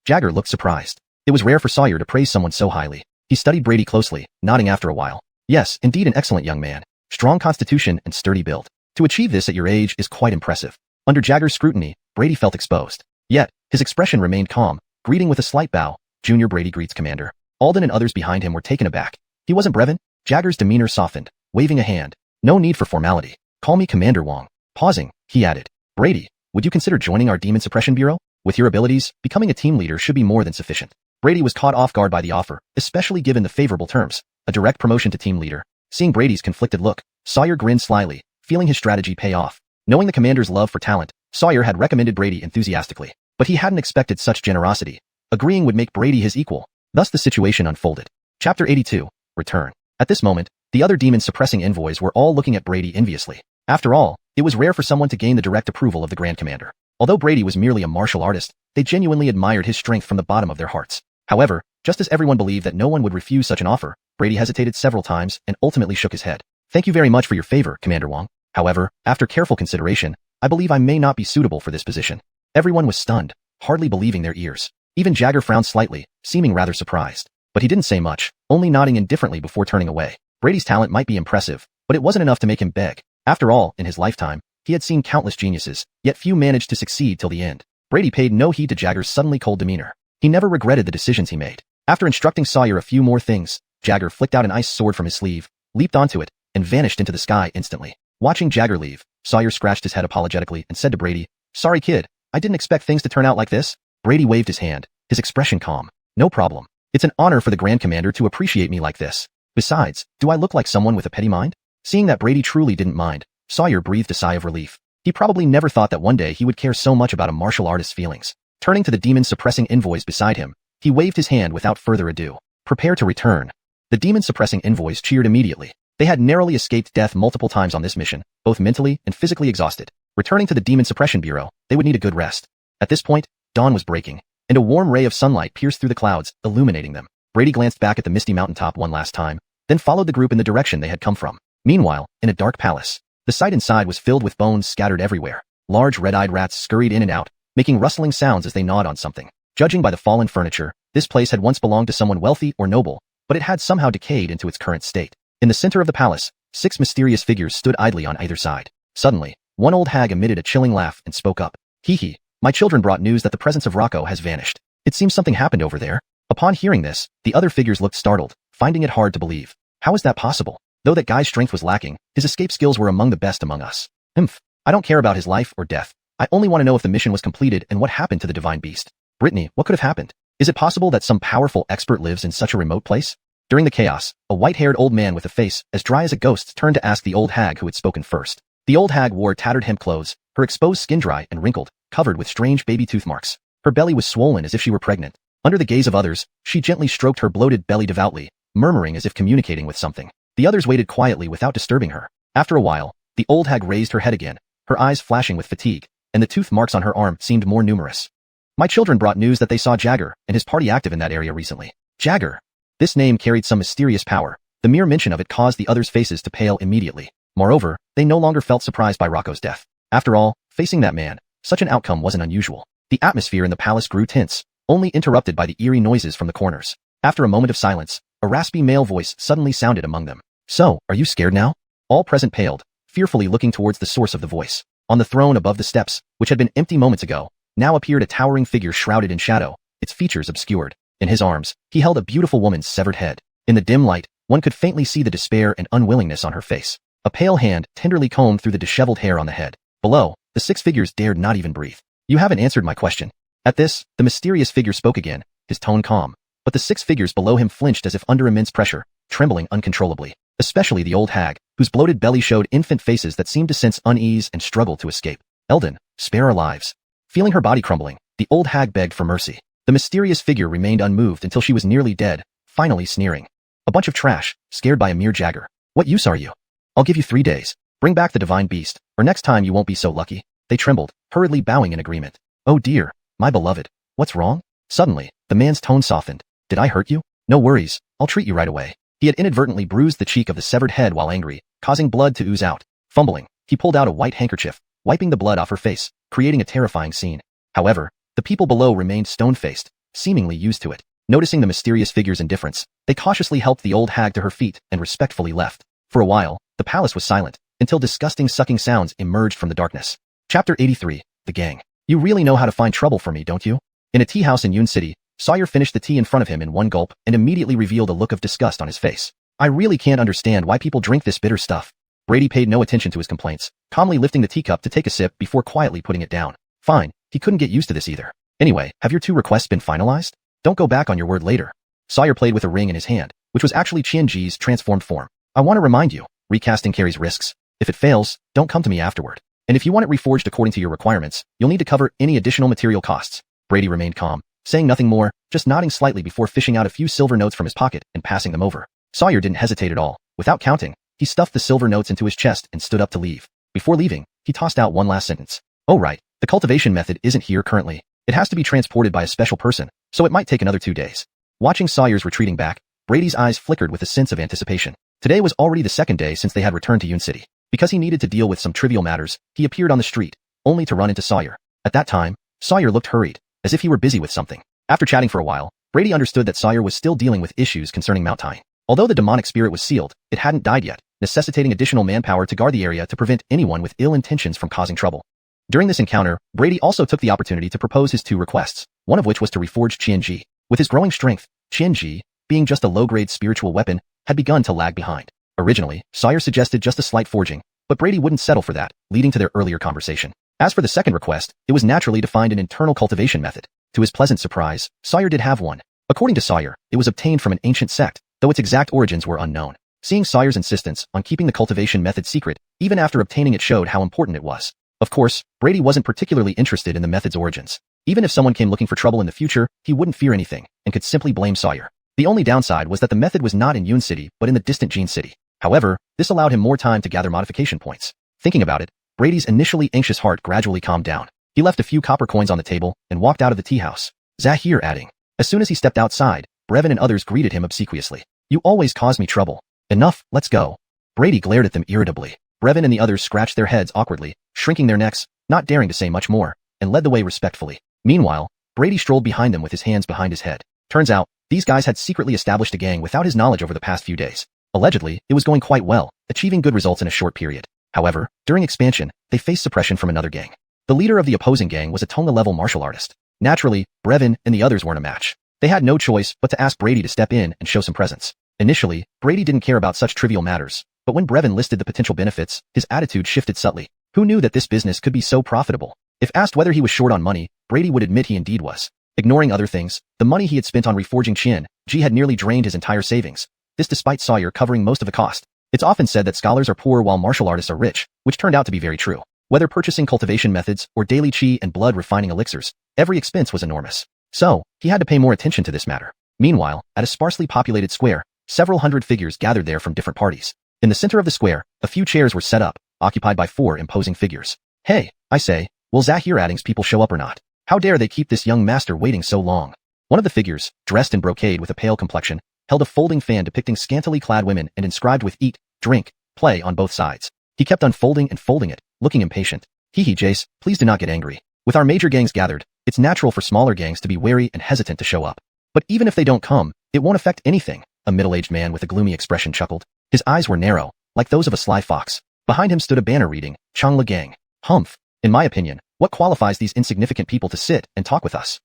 Jagger looked surprised. It was rare for Sawyer to praise someone so highly. He studied Brady closely, nodding after a while. Yes, indeed an excellent young man. Strong constitution and sturdy build. To achieve this at your age is quite impressive. Under Jagger's scrutiny, Brady felt exposed. Yet, his expression remained calm, greeting with a slight bow. Junior Brady greets Commander. Alden and others behind him were taken aback. He wasn't Brevin? Jagger's demeanor softened, waving a hand. No need for formality. Call me Commander Wong. Pausing, he added. Brady, would you consider joining our Demon Suppression Bureau? With your abilities, becoming a team leader should be more than sufficient. Brady was caught off guard by the offer, especially given the favorable terms. A direct promotion to team leader. Seeing Brady's conflicted look, Sawyer grinned slyly, feeling his strategy pay off. Knowing the commander's love for talent, Sawyer had recommended Brady enthusiastically. But he hadn't expected such generosity. Agreeing would make Brady his equal. Thus the situation unfolded. Chapter 82. Return. At this moment, the other demon-suppressing envoys were all looking at Brady enviously. After all, it was rare for someone to gain the direct approval of the Grand Commander. Although Brady was merely a martial artist, they genuinely admired his strength from the bottom of their hearts. However, just as everyone believed that no one would refuse such an offer, Brady hesitated several times and ultimately shook his head. Thank you very much for your favor, Commander Wong. However, after careful consideration, I believe I may not be suitable for this position. Everyone was stunned, hardly believing their ears. Even Jagger frowned slightly, seeming rather surprised. But he didn't say much, only nodding indifferently before turning away. Brady's talent might be impressive, but it wasn't enough to make him beg. After all, in his lifetime, he had seen countless geniuses, yet few managed to succeed till the end. Brady paid no heed to Jagger's suddenly cold demeanor. He never regretted the decisions he made. After instructing Sawyer a few more things, Jagger flicked out an ice sword from his sleeve, leaped onto it, and vanished into the sky instantly. Watching Jagger leave, Sawyer scratched his head apologetically and said to Brady, Sorry kid, I didn't expect things to turn out like this. Brady waved his hand, his expression calm. No problem. It's an honor for the Grand Commander to appreciate me like this. Besides, do I look like someone with a petty mind? Seeing that Brady truly didn't mind, Sawyer breathed a sigh of relief. He probably never thought that one day he would care so much about a martial artist's feelings. Turning to the demon-suppressing envoys beside him, he waved his hand without further ado. Prepare to return. The demon-suppressing envoys cheered immediately. They had narrowly escaped death multiple times on this mission, both mentally and physically exhausted. Returning to the Demon Suppression Bureau, they would need a good rest. At this point, dawn was breaking, and a warm ray of sunlight pierced through the clouds, illuminating them. Brady glanced back at the misty mountaintop one last time, then followed the group in the direction they had come from. Meanwhile, in a dark palace, the sight inside was filled with bones scattered everywhere. Large red-eyed rats scurried in and out, making rustling sounds as they gnawed on something. Judging by the fallen furniture, this place had once belonged to someone wealthy or noble, but it had somehow decayed into its current state. In the center of the palace, 6 mysterious figures stood idly on either side. Suddenly, one old hag emitted a chilling laugh and spoke up. Hee hee, my children brought news that the presence of Rocco has vanished. It seems something happened over there. Upon hearing this, the other figures looked startled, finding it hard to believe. How is that possible? Though that guy's strength was lacking, his escape skills were among the best among us. I don't care about his life or death. I only want to know if the mission was completed and what happened to the divine beast. Brittany, what could have happened? Is it possible that some powerful expert lives in such a remote place? During the chaos, a white-haired old man with a face as dry as a ghost's turned to ask the old hag who had spoken first. The old hag wore tattered hemp clothes, her exposed skin dry and wrinkled, covered with strange baby tooth marks. Her belly was swollen as if she were pregnant. Under the gaze of others, she gently stroked her bloated belly devoutly, murmuring as if communicating with something. The others waited quietly without disturbing her. After a while, the old hag raised her head again, her eyes flashing with fatigue, and the tooth marks on her arm seemed more numerous. My children brought news that they saw Jagger and his party active in that area recently. Jagger. This name carried some mysterious power. The mere mention of it caused the others' faces to pale immediately. Moreover, they no longer felt surprised by Rocco's death. After all, facing that man, such an outcome wasn't unusual. The atmosphere in the palace grew tense, only interrupted by the eerie noises from the corners. After a moment of silence, a raspy male voice suddenly sounded among them. So, are you scared now? All present paled, fearfully looking towards the source of the voice. On the throne above the steps, which had been empty moments ago, now appeared a towering figure shrouded in shadow, its features obscured. In his arms, he held a beautiful woman's severed head. In the dim light, one could faintly see the despair and unwillingness on her face. A pale hand tenderly combed through the disheveled hair on the head. Below, the 6 figures dared not even breathe. You haven't answered my question. At this, the mysterious figure spoke again, his tone calm. But the 6 figures below him flinched as if under immense pressure, trembling uncontrollably. Especially the old hag, whose bloated belly showed infant faces that seemed to sense unease and struggled to escape. Eldon, spare our lives. Feeling her body crumbling, the old hag begged for mercy. The mysterious figure remained unmoved until she was nearly dead, finally sneering. A bunch of trash, scared by a mere jagger. What use are you? I'll give you 3 days. Bring back the divine beast, or next time you won't be so lucky. They trembled, hurriedly bowing in agreement. Oh dear, my beloved. What's wrong? Suddenly, the man's tone softened. Did I hurt you? No worries, I'll treat you right away. He had inadvertently bruised the cheek of the severed head while angry, causing blood to ooze out. Fumbling, he pulled out a white handkerchief, wiping the blood off her face, creating a terrifying scene. However, the people below remained stone-faced, seemingly used to it. Noticing the mysterious figure's indifference, they cautiously helped the old hag to her feet and respectfully left. For a while, the palace was silent, until disgusting sucking sounds emerged from the darkness. Chapter 83, The Gang. You really know how to find trouble for me, don't you? In a tea house in Yun City, Sawyer finished the tea in front of him in one gulp and immediately revealed a look of disgust on his face. I really can't understand why people drink this bitter stuff. Brady paid no attention to his complaints, calmly lifting the teacup to take a sip before quietly putting it down. Fine, he couldn't get used to this either. Anyway, have your 2 requests been finalized? Don't go back on your word later. Sawyer played with a ring in his hand, which was actually Qianji's transformed form. I want to remind you, recasting carries risks. If it fails, don't come to me afterward. And if you want it reforged according to your requirements, you'll need to cover any additional material costs. Brady remained calm, saying nothing more, just nodding slightly before fishing out a few silver notes from his pocket and passing them over. Sawyer didn't hesitate at all. Without counting, he stuffed the silver notes into his chest and stood up to leave. Before leaving, he tossed out one last sentence. Oh right, the cultivation method isn't here currently. It has to be transported by a special person, so it might take another 2 days. Watching Sawyer's retreating back, Brady's eyes flickered with a sense of anticipation. Today was already the 2nd day since they had returned to Yun City. Because he needed to deal with some trivial matters, he appeared on the street, only to run into Sawyer. At that time, Sawyer looked hurried, as if he were busy with something. After chatting for a while, Brady understood that Sawyer was still dealing with issues concerning Mount Tyne. Although the demonic spirit was sealed, it hadn't died yet, necessitating additional manpower to guard the area to prevent anyone with ill intentions from causing trouble. During this encounter, Brady also took the opportunity to propose his 2 requests, one of which was to reforge Qianji. With his growing strength, Qianji, being just a low-grade spiritual weapon, had begun to lag behind. Originally, Sawyer suggested just a slight forging, but Brady wouldn't settle for that, leading to their earlier conversation. As for the second request, it was naturally to find an internal cultivation method. To his pleasant surprise, Sawyer did have one. According to Sawyer, it was obtained from an ancient sect, though its exact origins were unknown. Seeing Sawyer's insistence on keeping the cultivation method secret, even after obtaining it showed how important it was. Of course, Brady wasn't particularly interested in the method's origins. Even if someone came looking for trouble in the future, he wouldn't fear anything, and could simply blame Sawyer. The only downside was that the method was not in Yun City, but in the distant Jin City. However, this allowed him more time to gather modification points. Thinking about it, Brady's initially anxious heart gradually calmed down. He left a few copper coins on the table and walked out of the tea house. Zahir adding. As soon as he stepped outside, Brevin and others greeted him obsequiously. You always cause me trouble. Enough, let's go. Brady glared at them irritably. Brevin and the others scratched their heads awkwardly, shrinking their necks, not daring to say much more, and led the way respectfully. Meanwhile, Brady strolled behind them with his hands behind his head. Turns out, these guys had secretly established a gang without his knowledge over the past few days. Allegedly, it was going quite well, achieving good results in a short period. However, during expansion, they faced suppression from another gang. The leader of the opposing gang was a Tonga-level martial artist. Naturally, Brevin and the others weren't a match. They had no choice but to ask Brady to step in and show some presence. Initially, Brady didn't care about such trivial matters, but when Brevin listed the potential benefits, his attitude shifted subtly. Who knew that this business could be so profitable? If asked whether he was short on money, Brady would admit he indeed was. Ignoring other things, the money he had spent on reforging Qianji had nearly drained his entire savings. This despite Sawyer covering most of the cost. It's often said that scholars are poor while martial artists are rich, which turned out to be very true. Whether purchasing cultivation methods or daily qi and blood refining elixirs, every expense was enormous. So, he had to pay more attention to this matter. Meanwhile, at a sparsely populated square, several hundred figures gathered there from different parties. In the center of the square, a few chairs were set up, occupied by 4 imposing figures. Hey, I say, will Zahir Adding's people show up or not? How dare they keep this young master waiting so long? One of the figures, dressed in brocade with a pale complexion, held a folding fan depicting scantily clad women and inscribed with eat, drink, play on both sides. He kept unfolding and folding it, looking impatient. Hee Jace, please do not get angry. With our major gangs gathered, it's natural for smaller gangs to be wary and hesitant to show up. But even if they don't come, it won't affect anything, a middle-aged man with a gloomy expression chuckled. His eyes were narrow, like those of a sly fox. Behind him stood a banner reading, Changla Gang. Humph. In my opinion, what qualifies these insignificant people to sit and talk with us?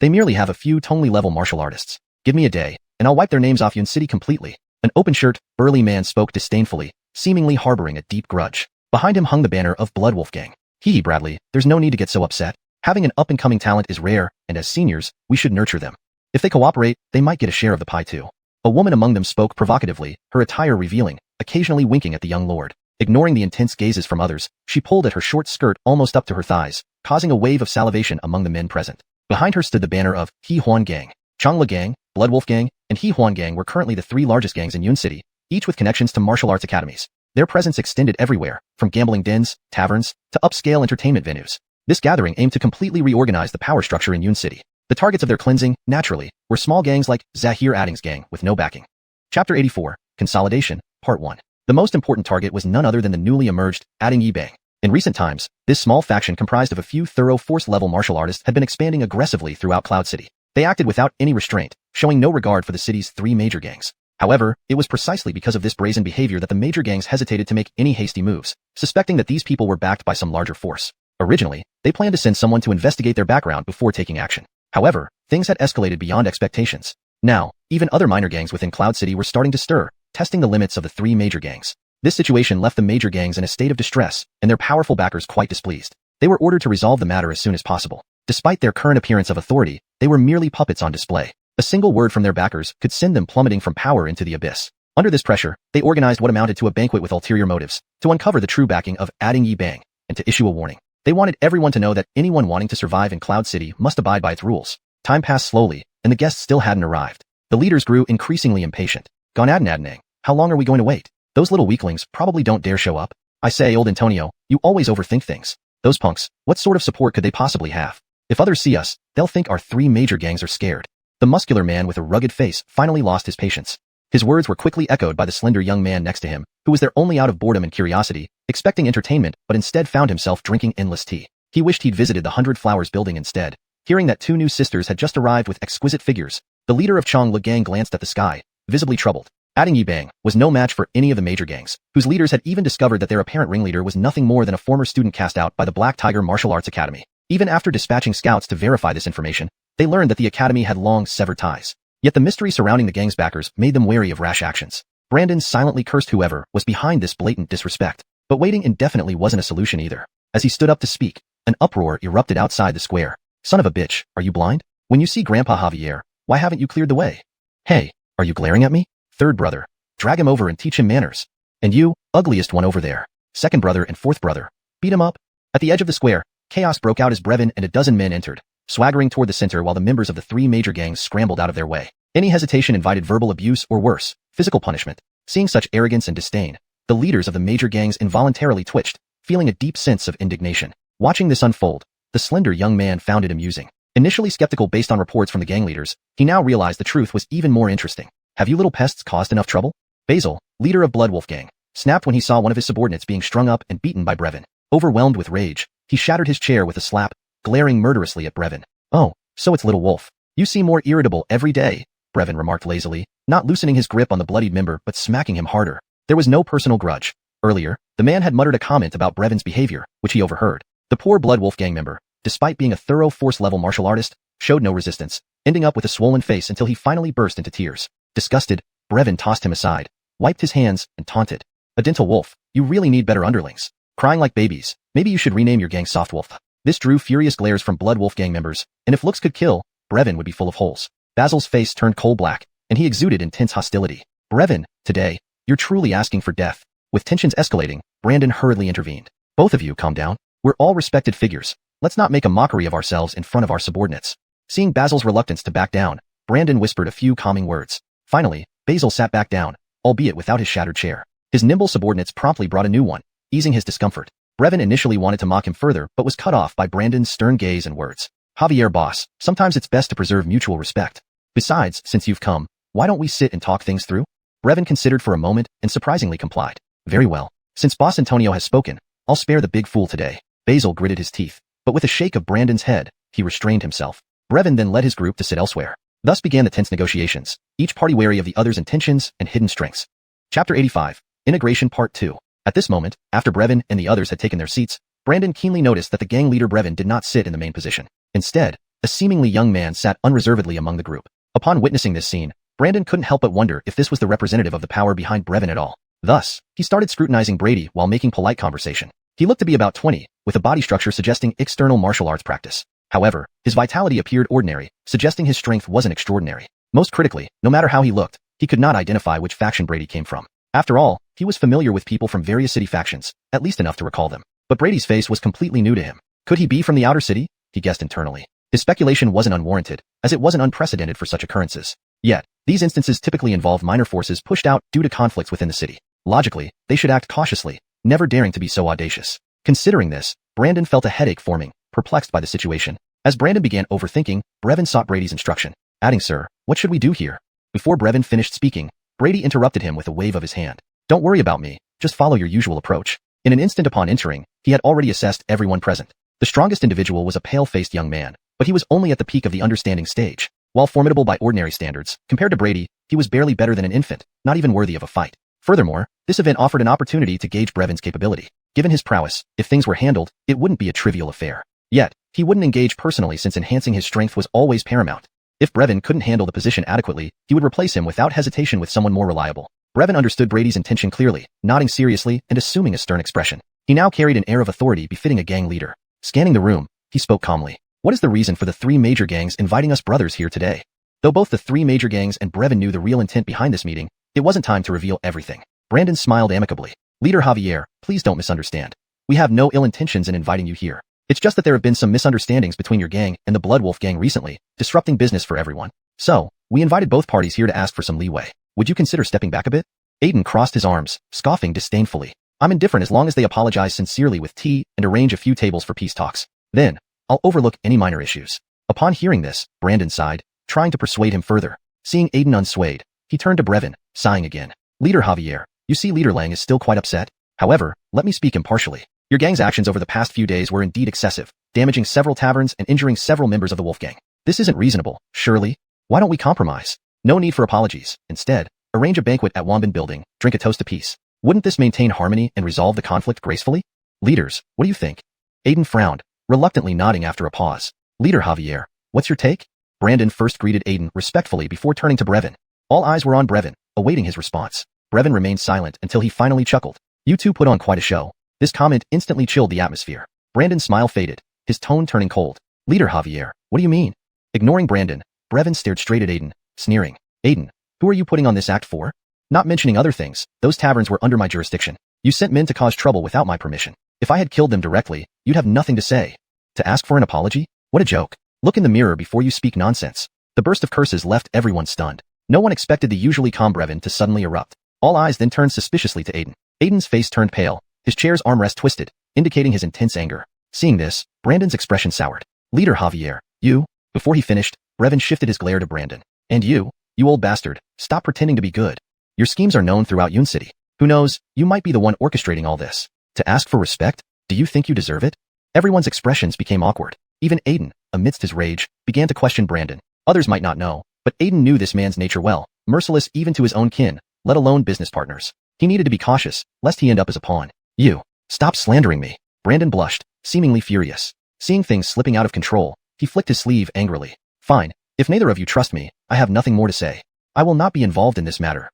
They merely have a few Tongli-level martial artists. Give me a day, and I'll wipe their names off Yun City completely. An open-shirt, burly man spoke disdainfully, seemingly harboring a deep grudge. Behind him hung the banner of Blood Wolf Gang. Hee Bradley, there's no need to get so upset. Having an up-and-coming talent is rare, and as seniors, we should nurture them. If they cooperate, they might get a share of the pie too. A woman among them spoke provocatively, her attire revealing, occasionally winking at the young lord. Ignoring the intense gazes from others, she pulled at her short skirt almost up to her thighs, causing a wave of salivation among the men present. Behind her stood the banner of Xuanhuan Gang. Changla Gang, Blood Wolf Gang, and Xuanhuan Gang were currently the three largest gangs in Yun City, each with connections to martial arts academies. Their presence extended everywhere, from gambling dens, taverns, to upscale entertainment venues. This gathering aimed to completely reorganize the power structure in Yun City. The targets of their cleansing, naturally, were small gangs like Zahir Adding's gang with no backing. Chapter 84, Consolidation, Part 1. The most important target was none other than the newly emerged Adding Yibang. In recent times, this small faction comprised of a few thorough force-level martial artists had been expanding aggressively throughout Cloud City. They acted without any restraint, showing no regard for the city's three major gangs. However, it was precisely because of this brazen behavior that the major gangs hesitated to make any hasty moves, suspecting that these people were backed by some larger force. Originally, they planned to send someone to investigate their background before taking action. However, things had escalated beyond expectations. Now, even other minor gangs within Cloud City were starting to stir, testing the limits of the three major gangs. This situation left the major gangs in a state of distress, and their powerful backers quite displeased. They were ordered to resolve the matter as soon as possible. Despite their current appearance of authority, they were merely puppets on display. A single word from their backers could send them plummeting from power into the abyss. Under this pressure, they organized what amounted to a banquet with ulterior motives, to uncover the true backing of Adding Yibang, and to issue a warning. They wanted everyone to know that anyone wanting to survive in Cloud City must abide by its rules. Time passed slowly, and the guests still hadn't arrived. The leaders grew increasingly impatient. Gonadnadnang, how long are we going to wait? Those little weaklings probably don't dare show up. I say, old Antonio, you always overthink things. Those punks, what sort of support could they possibly have? If others see us, they'll think our three major gangs are scared. The muscular man with a rugged face finally lost his patience. His words were quickly echoed by the slender young man next to him, who was there only out of boredom and curiosity, expecting entertainment but instead found himself drinking endless tea. He wished he'd visited the 100 Flowers building instead. Hearing that two new sisters had just arrived with exquisite figures, the leader of Changla Gang glanced at the sky, visibly troubled. Adding Yibang was no match for any of the major gangs, whose leaders had even discovered that their apparent ringleader was nothing more than a former student cast out by the Black Tiger Martial Arts Academy. Even after dispatching scouts to verify this information, they learned that the academy had long severed ties. Yet the mystery surrounding the gang's backers made them wary of rash actions. Brandon silently cursed whoever was behind this blatant disrespect. But waiting indefinitely wasn't a solution either. As he stood up to speak, an uproar erupted outside the square. Son of a bitch, are you blind? When you see Grandpa Javier, why haven't you cleared the way? Hey, are you glaring at me? Third brother, drag him over and teach him manners. And you, ugliest one over there. Second brother and fourth brother, beat him up. At the edge of the square, chaos broke out as Brevin and a dozen men entered, swaggering toward the center while the members of the three major gangs scrambled out of their way. Any hesitation invited verbal abuse or worse, physical punishment. Seeing such arrogance and disdain, the leaders of the major gangs involuntarily twitched, feeling a deep sense of indignation. Watching this unfold, the slender young man found it amusing. Initially skeptical based on reports from the gang leaders, he now realized the truth was even more interesting. Have you little pests caused enough trouble? Basil, leader of Blood Wolf Gang, snapped when he saw one of his subordinates being strung up and beaten by Brevin. Overwhelmed with rage, he shattered his chair with a slap, glaring murderously at Brevin. Oh, so it's Little Wolf. You seem more irritable every day, Brevin remarked lazily, not loosening his grip on the bloodied member but smacking him harder. There was no personal grudge. Earlier, the man had muttered a comment about Brevin's behavior, which he overheard. The poor Blood Wolf Gang member, despite being a thorough force-level martial artist, showed no resistance, ending up with a swollen face until he finally burst into tears. Disgusted, Brevin tossed him aside, wiped his hands, and taunted. A dental wolf, you really need better underlings. Crying like babies, maybe you should rename your gang Soft Wolf. This drew furious glares from Blood Wolf Gang members, and if looks could kill, Brevin would be full of holes. Basil's face turned coal black, and he exuded intense hostility. Brevin, today, you're truly asking for death. With tensions escalating, Brandon hurriedly intervened. Both of you calm down. We're all respected figures. Let's not make a mockery of ourselves in front of our subordinates. Seeing Basil's reluctance to back down, Brandon whispered a few calming words. Finally, Basil sat back down, albeit without his shattered chair. His nimble subordinates promptly brought a new one, easing his discomfort. Brevin initially wanted to mock him further but was cut off by Brandon's stern gaze and words. Javier boss, sometimes it's best to preserve mutual respect. Besides, since you've come, why don't we sit and talk things through? Brevin considered for a moment and surprisingly complied. Very well. Since Boss Antonio has spoken, I'll spare the big fool today. Basil gritted his teeth, but with a shake of Brandon's head, he restrained himself. Brevin then led his group to sit elsewhere. Thus began the tense negotiations, each party wary of the other's intentions and hidden strengths. Chapter 85, Integration Part 2. At this moment, after Brevin and the others had taken their seats, Brandon keenly noticed that the gang leader Brevin did not sit in the main position. Instead, a seemingly young man sat unreservedly among the group. Upon witnessing this scene, Brandon couldn't help but wonder if this was the representative of the power behind Brevin at all. Thus, he started scrutinizing Brady while making polite conversation. He looked to be about 20, with a body structure suggesting external martial arts practice. However, his vitality appeared ordinary, suggesting his strength wasn't extraordinary. Most critically, no matter how he looked, he could not identify which faction Brady came from. After all, he was familiar with people from various city factions, at least enough to recall them. But Brady's face was completely new to him. Could he be from the outer city? He guessed internally. His speculation wasn't unwarranted, as it wasn't unprecedented for such occurrences. Yet, these instances typically involve minor forces pushed out due to conflicts within the city. Logically, they should act cautiously, never daring to be so audacious. Considering this, Brandon felt a headache forming, perplexed by the situation. As Brandon began overthinking, Brevin sought Brady's instruction, adding, "Sir, what should we do here?" Before Brevin finished speaking, Brady interrupted him with a wave of his hand. "Don't worry about me, just follow your usual approach." In an instant upon entering, he had already assessed everyone present. The strongest individual was a pale-faced young man, but he was only at the peak of the understanding stage. While formidable by ordinary standards, compared to Brady, he was barely better than an infant, not even worthy of a fight. Furthermore, this event offered an opportunity to gauge Brevin's capability. Given his prowess, if things were handled, it wouldn't be a trivial affair. Yet, he wouldn't engage personally since enhancing his strength was always paramount. If Brevin couldn't handle the position adequately, he would replace him without hesitation with someone more reliable. Brevin understood Brady's intention clearly, nodding seriously and assuming a stern expression. He now carried an air of authority befitting a gang leader. Scanning the room, he spoke calmly. "What is the reason for the three major gangs inviting us brothers here today?" Though both the three major gangs and Brevin knew the real intent behind this meeting, it wasn't time to reveal everything. Brandon smiled amicably. "Leader Javier, please don't misunderstand. We have no ill intentions in inviting you here. It's just that there have been some misunderstandings between your gang and the Bloodwolf gang recently, disrupting business for everyone. So, we invited both parties here to ask for some leeway. Would you consider stepping back a bit?" Aiden crossed his arms, scoffing disdainfully. "I'm indifferent as long as they apologize sincerely with tea and arrange a few tables for peace talks. Then, I'll overlook any minor issues." Upon hearing this, Brandon sighed, trying to persuade him further. Seeing Aiden unswayed, he turned to Brevin, sighing again. "Leader Javier, you see Leader Lang is still quite upset. However, let me speak impartially. Your gang's actions over the past few days were indeed excessive, damaging several taverns and injuring several members of the Wolf Gang. This isn't reasonable, surely? Why don't we compromise? No need for apologies. Instead, arrange a banquet at Wambin Building, drink a toast to peace. Wouldn't this maintain harmony and resolve the conflict gracefully? Leaders, what do you think?" Aiden frowned, reluctantly nodding after a pause. "Leader Javier, what's your take?" Brandon first greeted Aiden respectfully before turning to Brevin. All eyes were on Brevin, awaiting his response. Brevin remained silent until he finally chuckled. "You two put on quite a show." This comment instantly chilled the atmosphere. Brandon's smile faded, his tone turning cold. "Leader Javier, what do you mean?" Ignoring Brandon, Brevin stared straight at Aiden, sneering. "Aiden, who are you putting on this act for? Not mentioning other things, those taverns were under my jurisdiction. You sent men to cause trouble without my permission. If I had killed them directly, you'd have nothing to say. To ask for an apology? What a joke. Look in the mirror before you speak nonsense." The burst of curses left everyone stunned. No one expected the usually calm Brevin to suddenly erupt. All eyes then turned suspiciously to Aiden. Aiden's face turned pale, his chair's armrest twisted, indicating his intense anger. Seeing this, Brandon's expression soured. "Leader Javier, you..." Before he finished, Brevin shifted his glare to Brandon. "And you old bastard, stop pretending to be good. Your schemes are known throughout Yun City. Who knows, you might be the one orchestrating all this. To ask for respect? Do you think you deserve it?" Everyone's expressions became awkward. Even Aiden, amidst his rage, began to question Brandon. Others might not know, but Aiden knew this man's nature well, merciless even to his own kin, let alone business partners. He needed to be cautious, lest he end up as a pawn. "You, stop slandering me." Brandon blushed, seemingly furious. Seeing things slipping out of control, he flicked his sleeve angrily. "Fine, if neither of you trust me, I have nothing more to say. I will not be involved in this matter."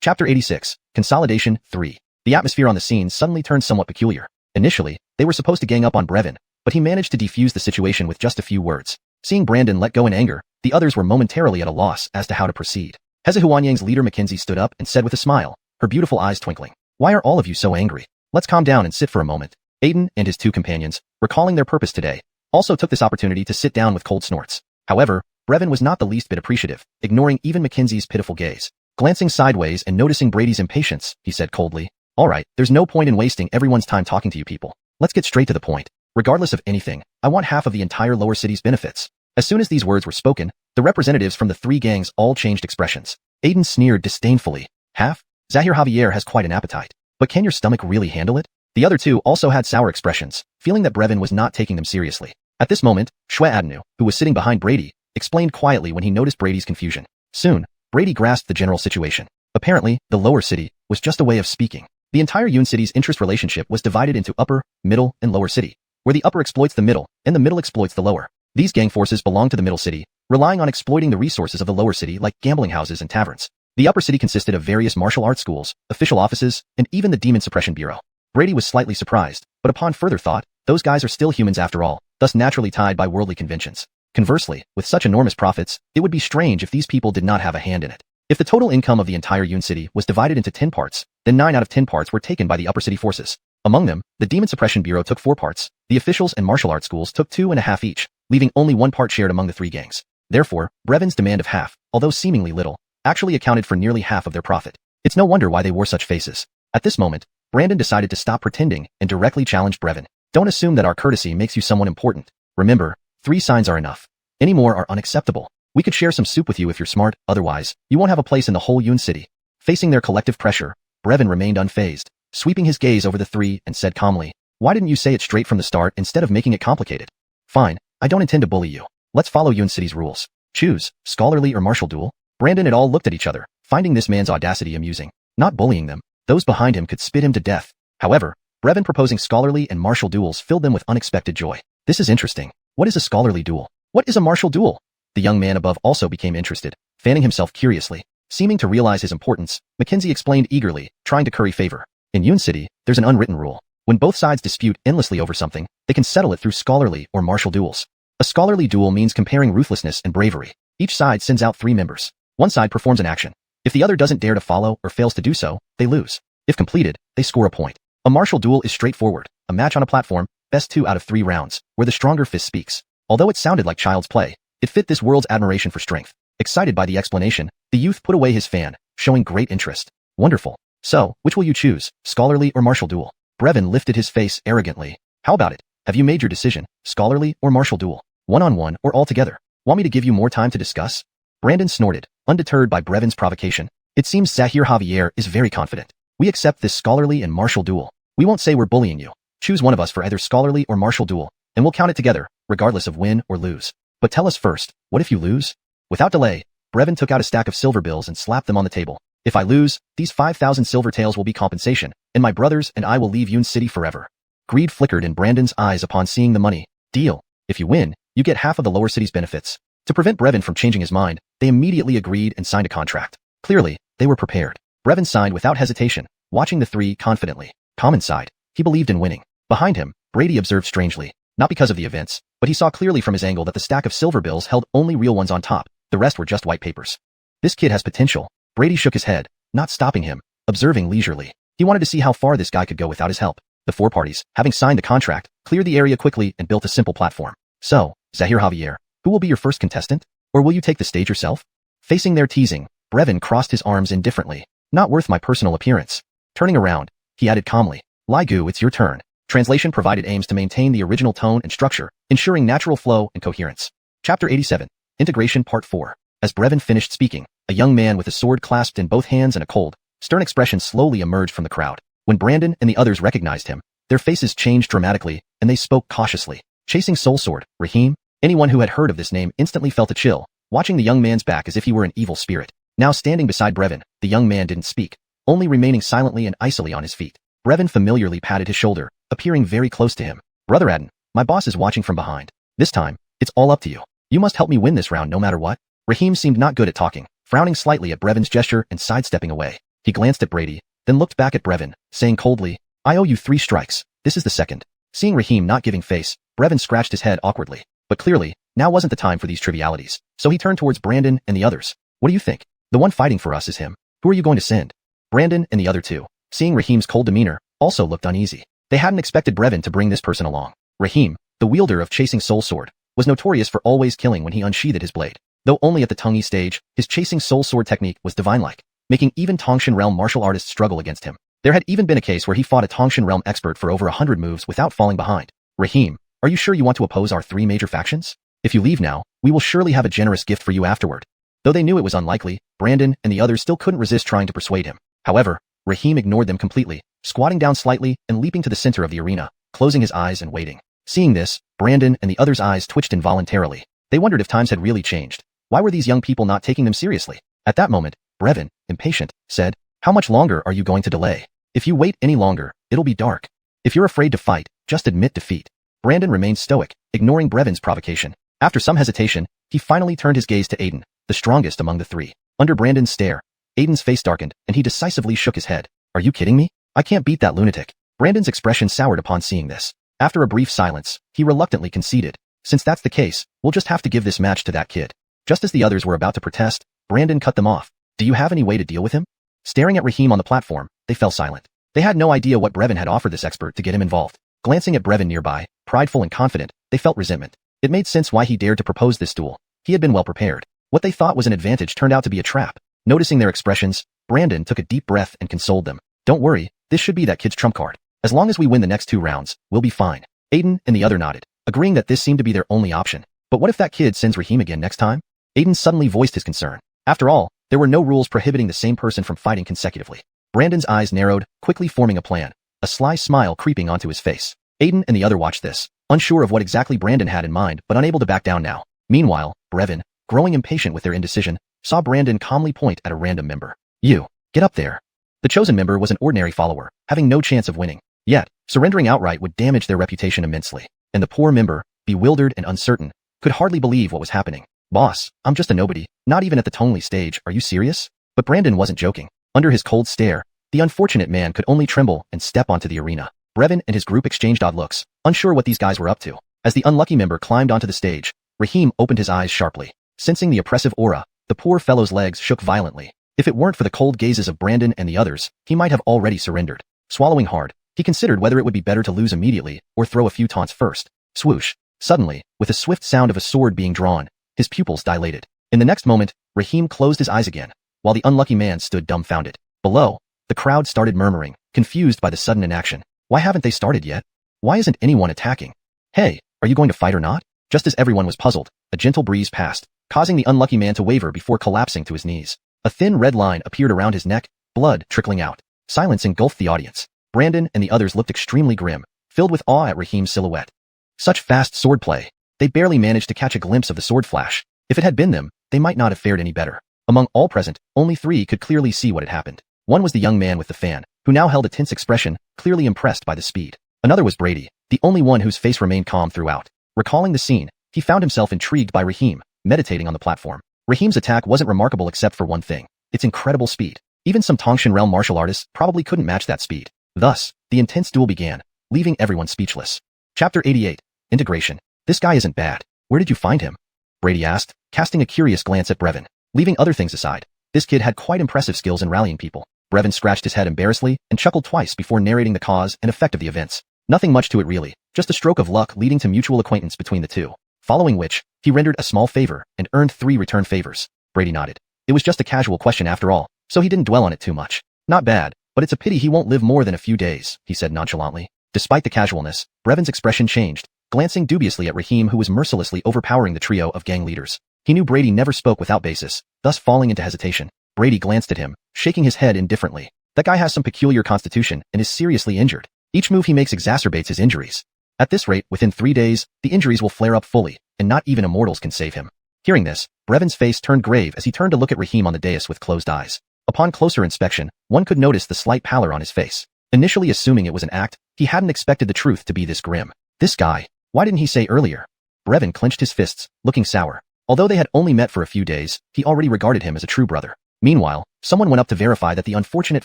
Chapter 86, Consolidation 3. The atmosphere on the scene suddenly turned somewhat peculiar. Initially, they were supposed to gang up on Brevin, but he managed to defuse the situation with just a few words. Seeing Brandon let go in anger, the others were momentarily at a loss as to how to proceed. Xuanhuan's leader Mackenzie stood up and said with a smile, her beautiful eyes twinkling, "Why are all of you so angry? Let's calm down and sit for a moment." Aiden and his two companions, recalling their purpose today, also took this opportunity to sit down with cold snorts. However, Brevin was not the least bit appreciative, ignoring even Mackenzie's pitiful gaze. Glancing sideways and noticing Brady's impatience, he said coldly, "All right, there's no point in wasting everyone's time talking to you people. Let's get straight to the point. Regardless of anything, I want half of the entire lower city's benefits." As soon as these words were spoken, the representatives from the three gangs all changed expressions. Aiden sneered disdainfully. "Half? Zahir Javier has quite an appetite. But can your stomach really handle it?" The other two also had sour expressions, feeling that Brevin was not taking them seriously. At this moment, xuanhuan, who was sitting behind Brady, explained quietly when he noticed Brady's confusion. Soon, Brady grasped the general situation. Apparently, the lower city was just a way of speaking. The entire Yun City's interest relationship was divided into upper, middle, and lower city, where the upper exploits the middle, and the middle exploits the lower. These gang forces belong to the middle city, relying on exploiting the resources of the lower city like gambling houses and taverns. The upper city consisted of various martial arts schools, official offices, and even the Demon Suppression Bureau. Brady was slightly surprised, but upon further thought, those guys are still humans after all, thus naturally tied by worldly conventions. Conversely, with such enormous profits, it would be strange if these people did not have a hand in it. If the total income of the entire Yun city was divided into 10 parts, then 9 out of 10 parts were taken by the upper city forces. Among them, the Demon Suppression Bureau took 4 parts, the officials and martial arts schools took 2.5 each, leaving only 1 part shared among the 3 gangs. Therefore, Brevin's demand of half, although seemingly little, actually accounted for nearly half of their profit. It's no wonder why they wore such faces. At this moment, Brandon decided to stop pretending and directly challenged Brevin. Don't assume that our courtesy makes you someone important. Remember, 3 signs are enough. Any more are unacceptable. We could share some soup with you if you're smart, otherwise, you won't have a place in the whole Yun city. Facing their collective pressure, Brevin remained unfazed, sweeping his gaze over the 3 and said calmly, "Why didn't you say it straight from the start instead of making it complicated?" "Fine, I don't intend to bully you. Let's follow Yun city's rules. Choose, scholarly or martial duel." Brandon and all looked at each other, finding this man's audacity amusing. Not bullying them, those behind him could spit him to death. However, Brevin proposing scholarly and martial duels filled them with unexpected joy. This is interesting. What is a scholarly duel? What is a martial duel? The young man above also became interested, fanning himself curiously. Seeming to realize his importance, Mackenzie explained eagerly, trying to curry favor. In Yun City, there's an unwritten rule. When both sides dispute endlessly over something, they can settle it through scholarly or martial duels. A scholarly duel means comparing ruthlessness and bravery. Each side sends out 3 members. One side performs an action. If the other doesn't dare to follow or fails to do so, they lose. If completed, they score a point. A martial duel is straightforward, a match on a platform, best 2 out of 3 rounds, where the stronger fist speaks. Although it sounded like child's play, it fit this world's admiration for strength. Excited by the explanation, the youth put away his fan, showing great interest. Wonderful. So, which will you choose, scholarly or martial duel? Brevin lifted his face arrogantly. How about it? Have you made your decision, scholarly or martial duel? One-on-one or all together? Want me to give you more time to discuss? Brandon snorted, undeterred by Brevin's provocation. It seems Xuanhuan is very confident. We accept this scholarly and martial duel. We won't say we're bullying you. Choose one of us for either scholarly or martial duel, and we'll count it together, regardless of win or lose. But tell us first, what if you lose? Without delay, Brevin took out a stack of silver bills and slapped them on the table. If I lose, these 5,000 silver taels will be compensation, and my brothers and I will leave Yun City forever. Greed flickered in Brandon's eyes upon seeing the money. Deal. If you win, you get half of the lower city's benefits. To prevent Brevin from changing his mind, they immediately agreed and signed a contract. Clearly, they were prepared. Brevin signed without hesitation, watching the 3 confidently. Common side. He believed in winning. Behind him, Brady observed strangely, not because of the events, but he saw clearly from his angle that the stack of silver bills held only real ones on top, the rest were just white papers. This kid has potential. Brady shook his head, not stopping him, observing leisurely. He wanted to see how far this guy could go without his help. The 4 parties, having signed the contract, cleared the area quickly and built a simple platform. So, Xuanhuan, who will be your first contestant? Or will you take the stage yourself? Facing their teasing, Brevin crossed his arms indifferently. Not worth my personal appearance. Turning around, he added calmly, Lai Gu, it's your turn. Translation provided aims to maintain the original tone and structure, ensuring natural flow and coherence. Chapter 87. Integration Part 4. As Brevin finished speaking, a young man with a sword clasped in both hands and a cold, stern expression slowly emerged from the crowd. When Brandon and the others recognized him, their faces changed dramatically, and they spoke cautiously. Chasing Soul Sword, Rahim? Anyone who had heard of this name instantly felt a chill, watching the young man's back as if he were an evil spirit. Now standing beside Brevin, the young man didn't speak, only remaining silently and icily on his feet. Brevin familiarly patted his shoulder, appearing very close to him. Brother Adden, my boss is watching from behind. This time, it's all up to you. You must help me win this round no matter what. Rahim seemed not good at talking, frowning slightly at Brevin's gesture and sidestepping away. He glanced at Brady, then looked back at Brevin, saying coldly, I owe you 3 strikes. This is the second. Seeing Rahim not giving face, Brevin scratched his head awkwardly. But clearly, now wasn't the time for these trivialities. So he turned towards Brandon and the others. What do you think? The one fighting for us is him. Who are you going to send? Brandon and the other 2, seeing Rahim's cold demeanor, also looked uneasy. They hadn't expected Brevin to bring this person along. Rahim, the wielder of Chasing Soul Sword, was notorious for always killing when he unsheathed his blade. Though only at the Tongyi stage, his Chasing Soul Sword technique was divine-like, making even Tongshan realm martial artists struggle against him. There had even been a case where he fought a Tongshan realm expert for over 100 moves without falling behind. Rahim, are you sure you want to oppose our 3 major factions? If you leave now, we will surely have a generous gift for you afterward. Though they knew it was unlikely, Brandon and the others still couldn't resist trying to persuade him. However, Rahim ignored them completely, squatting down slightly and leaping to the center of the arena, closing his eyes and waiting. Seeing this, Brandon and the others' eyes twitched involuntarily. They wondered if times had really changed. Why were these young people not taking them seriously? At that moment, Brevin, impatient, said, How much longer are you going to delay? If you wait any longer, it'll be dark. If you're afraid to fight, just admit defeat. Brandon remained stoic, ignoring Brevin's provocation. After some hesitation, he finally turned his gaze to Aiden, the strongest among the 3. Under Brandon's stare, Aiden's face darkened, and he decisively shook his head. Are you kidding me? I can't beat that lunatic. Brandon's expression soured upon seeing this. After a brief silence, he reluctantly conceded. Since that's the case, we'll just have to give this match to that kid. Just as the others were about to protest, Brandon cut them off. Do you have any way to deal with him? Staring at Raheem on the platform, they fell silent. They had no idea what Brevin had offered this expert to get him involved. Glancing at Brevin nearby, prideful and confident, they felt resentment. It made sense why he dared to propose this duel. He had been well prepared. What they thought was an advantage turned out to be a trap. Noticing their expressions, Brandon took a deep breath and consoled them. Don't worry, this should be that kid's trump card. As long as we win the next 2 rounds, we'll be fine. Aiden and the other nodded, agreeing that this seemed to be their only option. But what if that kid sends Raheem again next time? Aiden suddenly voiced his concern. After all, there were no rules prohibiting the same person from fighting consecutively. Brandon's eyes narrowed, quickly forming a plan, a sly smile creeping onto his face. Aiden and the other watched this, unsure of what exactly Brandon had in mind but unable to back down now. Meanwhile, Brevin, growing impatient with their indecision, saw Brandon calmly point at a random member. You, get up there. The chosen member was an ordinary follower, having no chance of winning. Yet, surrendering outright would damage their reputation immensely. And the poor member, bewildered and uncertain, could hardly believe what was happening. Boss, I'm just a nobody, not even at the Tongli stage, are you serious? But Brandon wasn't joking. Under his cold stare, the unfortunate man could only tremble and step onto the arena. Brevin and his group exchanged odd looks, unsure what these guys were up to. As the unlucky member climbed onto the stage, Raheem opened his eyes sharply. Sensing the oppressive aura, the poor fellow's legs shook violently. If it weren't for the cold gazes of Brandon and the others, he might have already surrendered. Swallowing hard, he considered whether it would be better to lose immediately or throw a few taunts first. Swoosh. Suddenly, with the swift sound of a sword being drawn, his pupils dilated. In the next moment, Raheem closed his eyes again, while the unlucky man stood dumbfounded. Below, the crowd started murmuring, confused by the sudden inaction. Why haven't they started yet? Why isn't anyone attacking? Hey, are you going to fight or not? Just as everyone was puzzled, a gentle breeze passed, causing the unlucky man to waver before collapsing to his knees. A thin red line appeared around his neck, blood trickling out. Silence engulfed the audience. Brandon and the others looked extremely grim, filled with awe at Raheem's silhouette. Such fast swordplay. They barely managed to catch a glimpse of the sword flash. If it had been them, they might not have fared any better. Among all present, only 3 could clearly see what had happened. One was the young man with the fan, who now held a tense expression, clearly impressed by the speed. Another was Brady, the only one whose face remained calm throughout. Recalling the scene, he found himself intrigued by Raheem, meditating on the platform. Raheem's attack wasn't remarkable except for one thing, its incredible speed. Even some Tongshan realm martial artists probably couldn't match that speed. Thus, the intense duel began, leaving everyone speechless. Chapter 88. Integration. This guy isn't bad. Where did you find him? Brady asked, casting a curious glance at Brevin. Leaving other things aside, this kid had quite impressive skills in rallying people. Brevin scratched his head embarrassedly and chuckled twice before narrating the cause and effect of the events. Nothing much to it really, just a stroke of luck leading to mutual acquaintance between the two. Following which, he rendered a small favor and earned 3 return favors. Brady nodded. It was just a casual question after all, so he didn't dwell on it too much. Not bad, but it's a pity he won't live more than a few days, he said nonchalantly. Despite the casualness, Brevin's expression changed, glancing dubiously at Raheem who was mercilessly overpowering the trio of gang leaders. He knew Brady never spoke without basis, thus falling into hesitation. Brady glanced at him, shaking his head indifferently. That guy has some peculiar constitution and is seriously injured. Each move he makes exacerbates his injuries. At this rate, within 3 days, the injuries will flare up fully, and not even immortals can save him. Hearing this, Brevin's face turned grave as he turned to look at Raheem on the dais with closed eyes. Upon closer inspection, one could notice the slight pallor on his face. Initially assuming it was an act, he hadn't expected the truth to be this grim. This guy, why didn't he say earlier? Brevin clenched his fists, looking sour. Although they had only met for a few days, he already regarded him as a true brother. Meanwhile, someone went up to verify that the unfortunate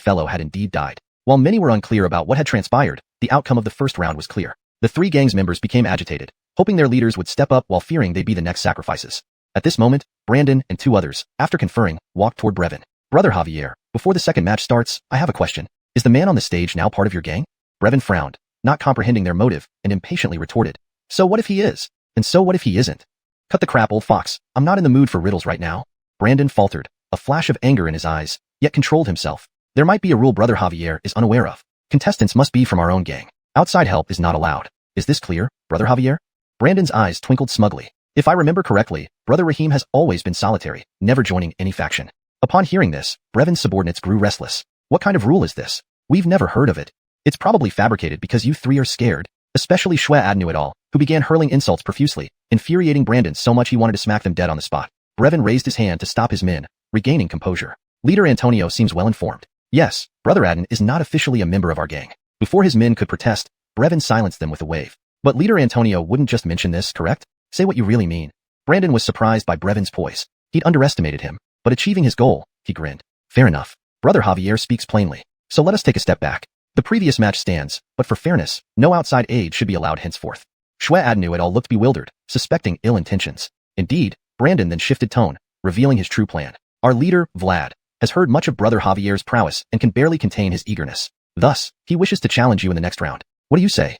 fellow had indeed died. While many were unclear about what had transpired, the outcome of the first round was clear. The 3 gang's members became agitated, hoping their leaders would step up while fearing they'd be the next sacrifices. At this moment, Brandon and 2 others, after conferring, walked toward Brevin. Brother Javier, before the second match starts, I have a question. Is the man on the stage now part of your gang? Brevin frowned, not comprehending their motive, and impatiently retorted. So what if he is? And so what if he isn't? Cut the crap, old fox. I'm not in the mood for riddles right now. Brandon faltered, a flash of anger in his eyes, yet controlled himself. There might be a rule Brother Javier is unaware of. Contestants must be from our own gang. Outside help is not allowed. Is this clear, Brother Javier? Brandon's eyes twinkled smugly. If I remember correctly, Brother Raheem has always been solitary, never joining any faction. Upon hearing this, Brevin's subordinates grew restless. What kind of rule is this? We've never heard of it. It's probably fabricated because you 3 are scared, especially xuanhuan knew it all, who began hurling insults profusely, infuriating Brandon so much he wanted to smack them dead on the spot. Brevin raised his hand to stop his men, regaining composure. Leader Antonio seems well informed. Yes, Brother Adden is not officially a member of our gang. Before his men could protest, Brevin silenced them with a wave. But Leader Antonio wouldn't just mention this, correct? Say what you really mean. Brandon was surprised by Brevin's poise. He'd underestimated him, but achieving his goal, he grinned. Fair enough. Brother Javier speaks plainly. So let us take a step back. The previous match stands, but for fairness, no outside aid should be allowed henceforth. Xuanhuan et al. Looked bewildered, suspecting ill intentions. Indeed, Brandon then shifted tone, revealing his true plan. Our leader, Vlad, has heard much of Brother Javier's prowess and can barely contain his eagerness. Thus, he wishes to challenge you in the next round. What do you say?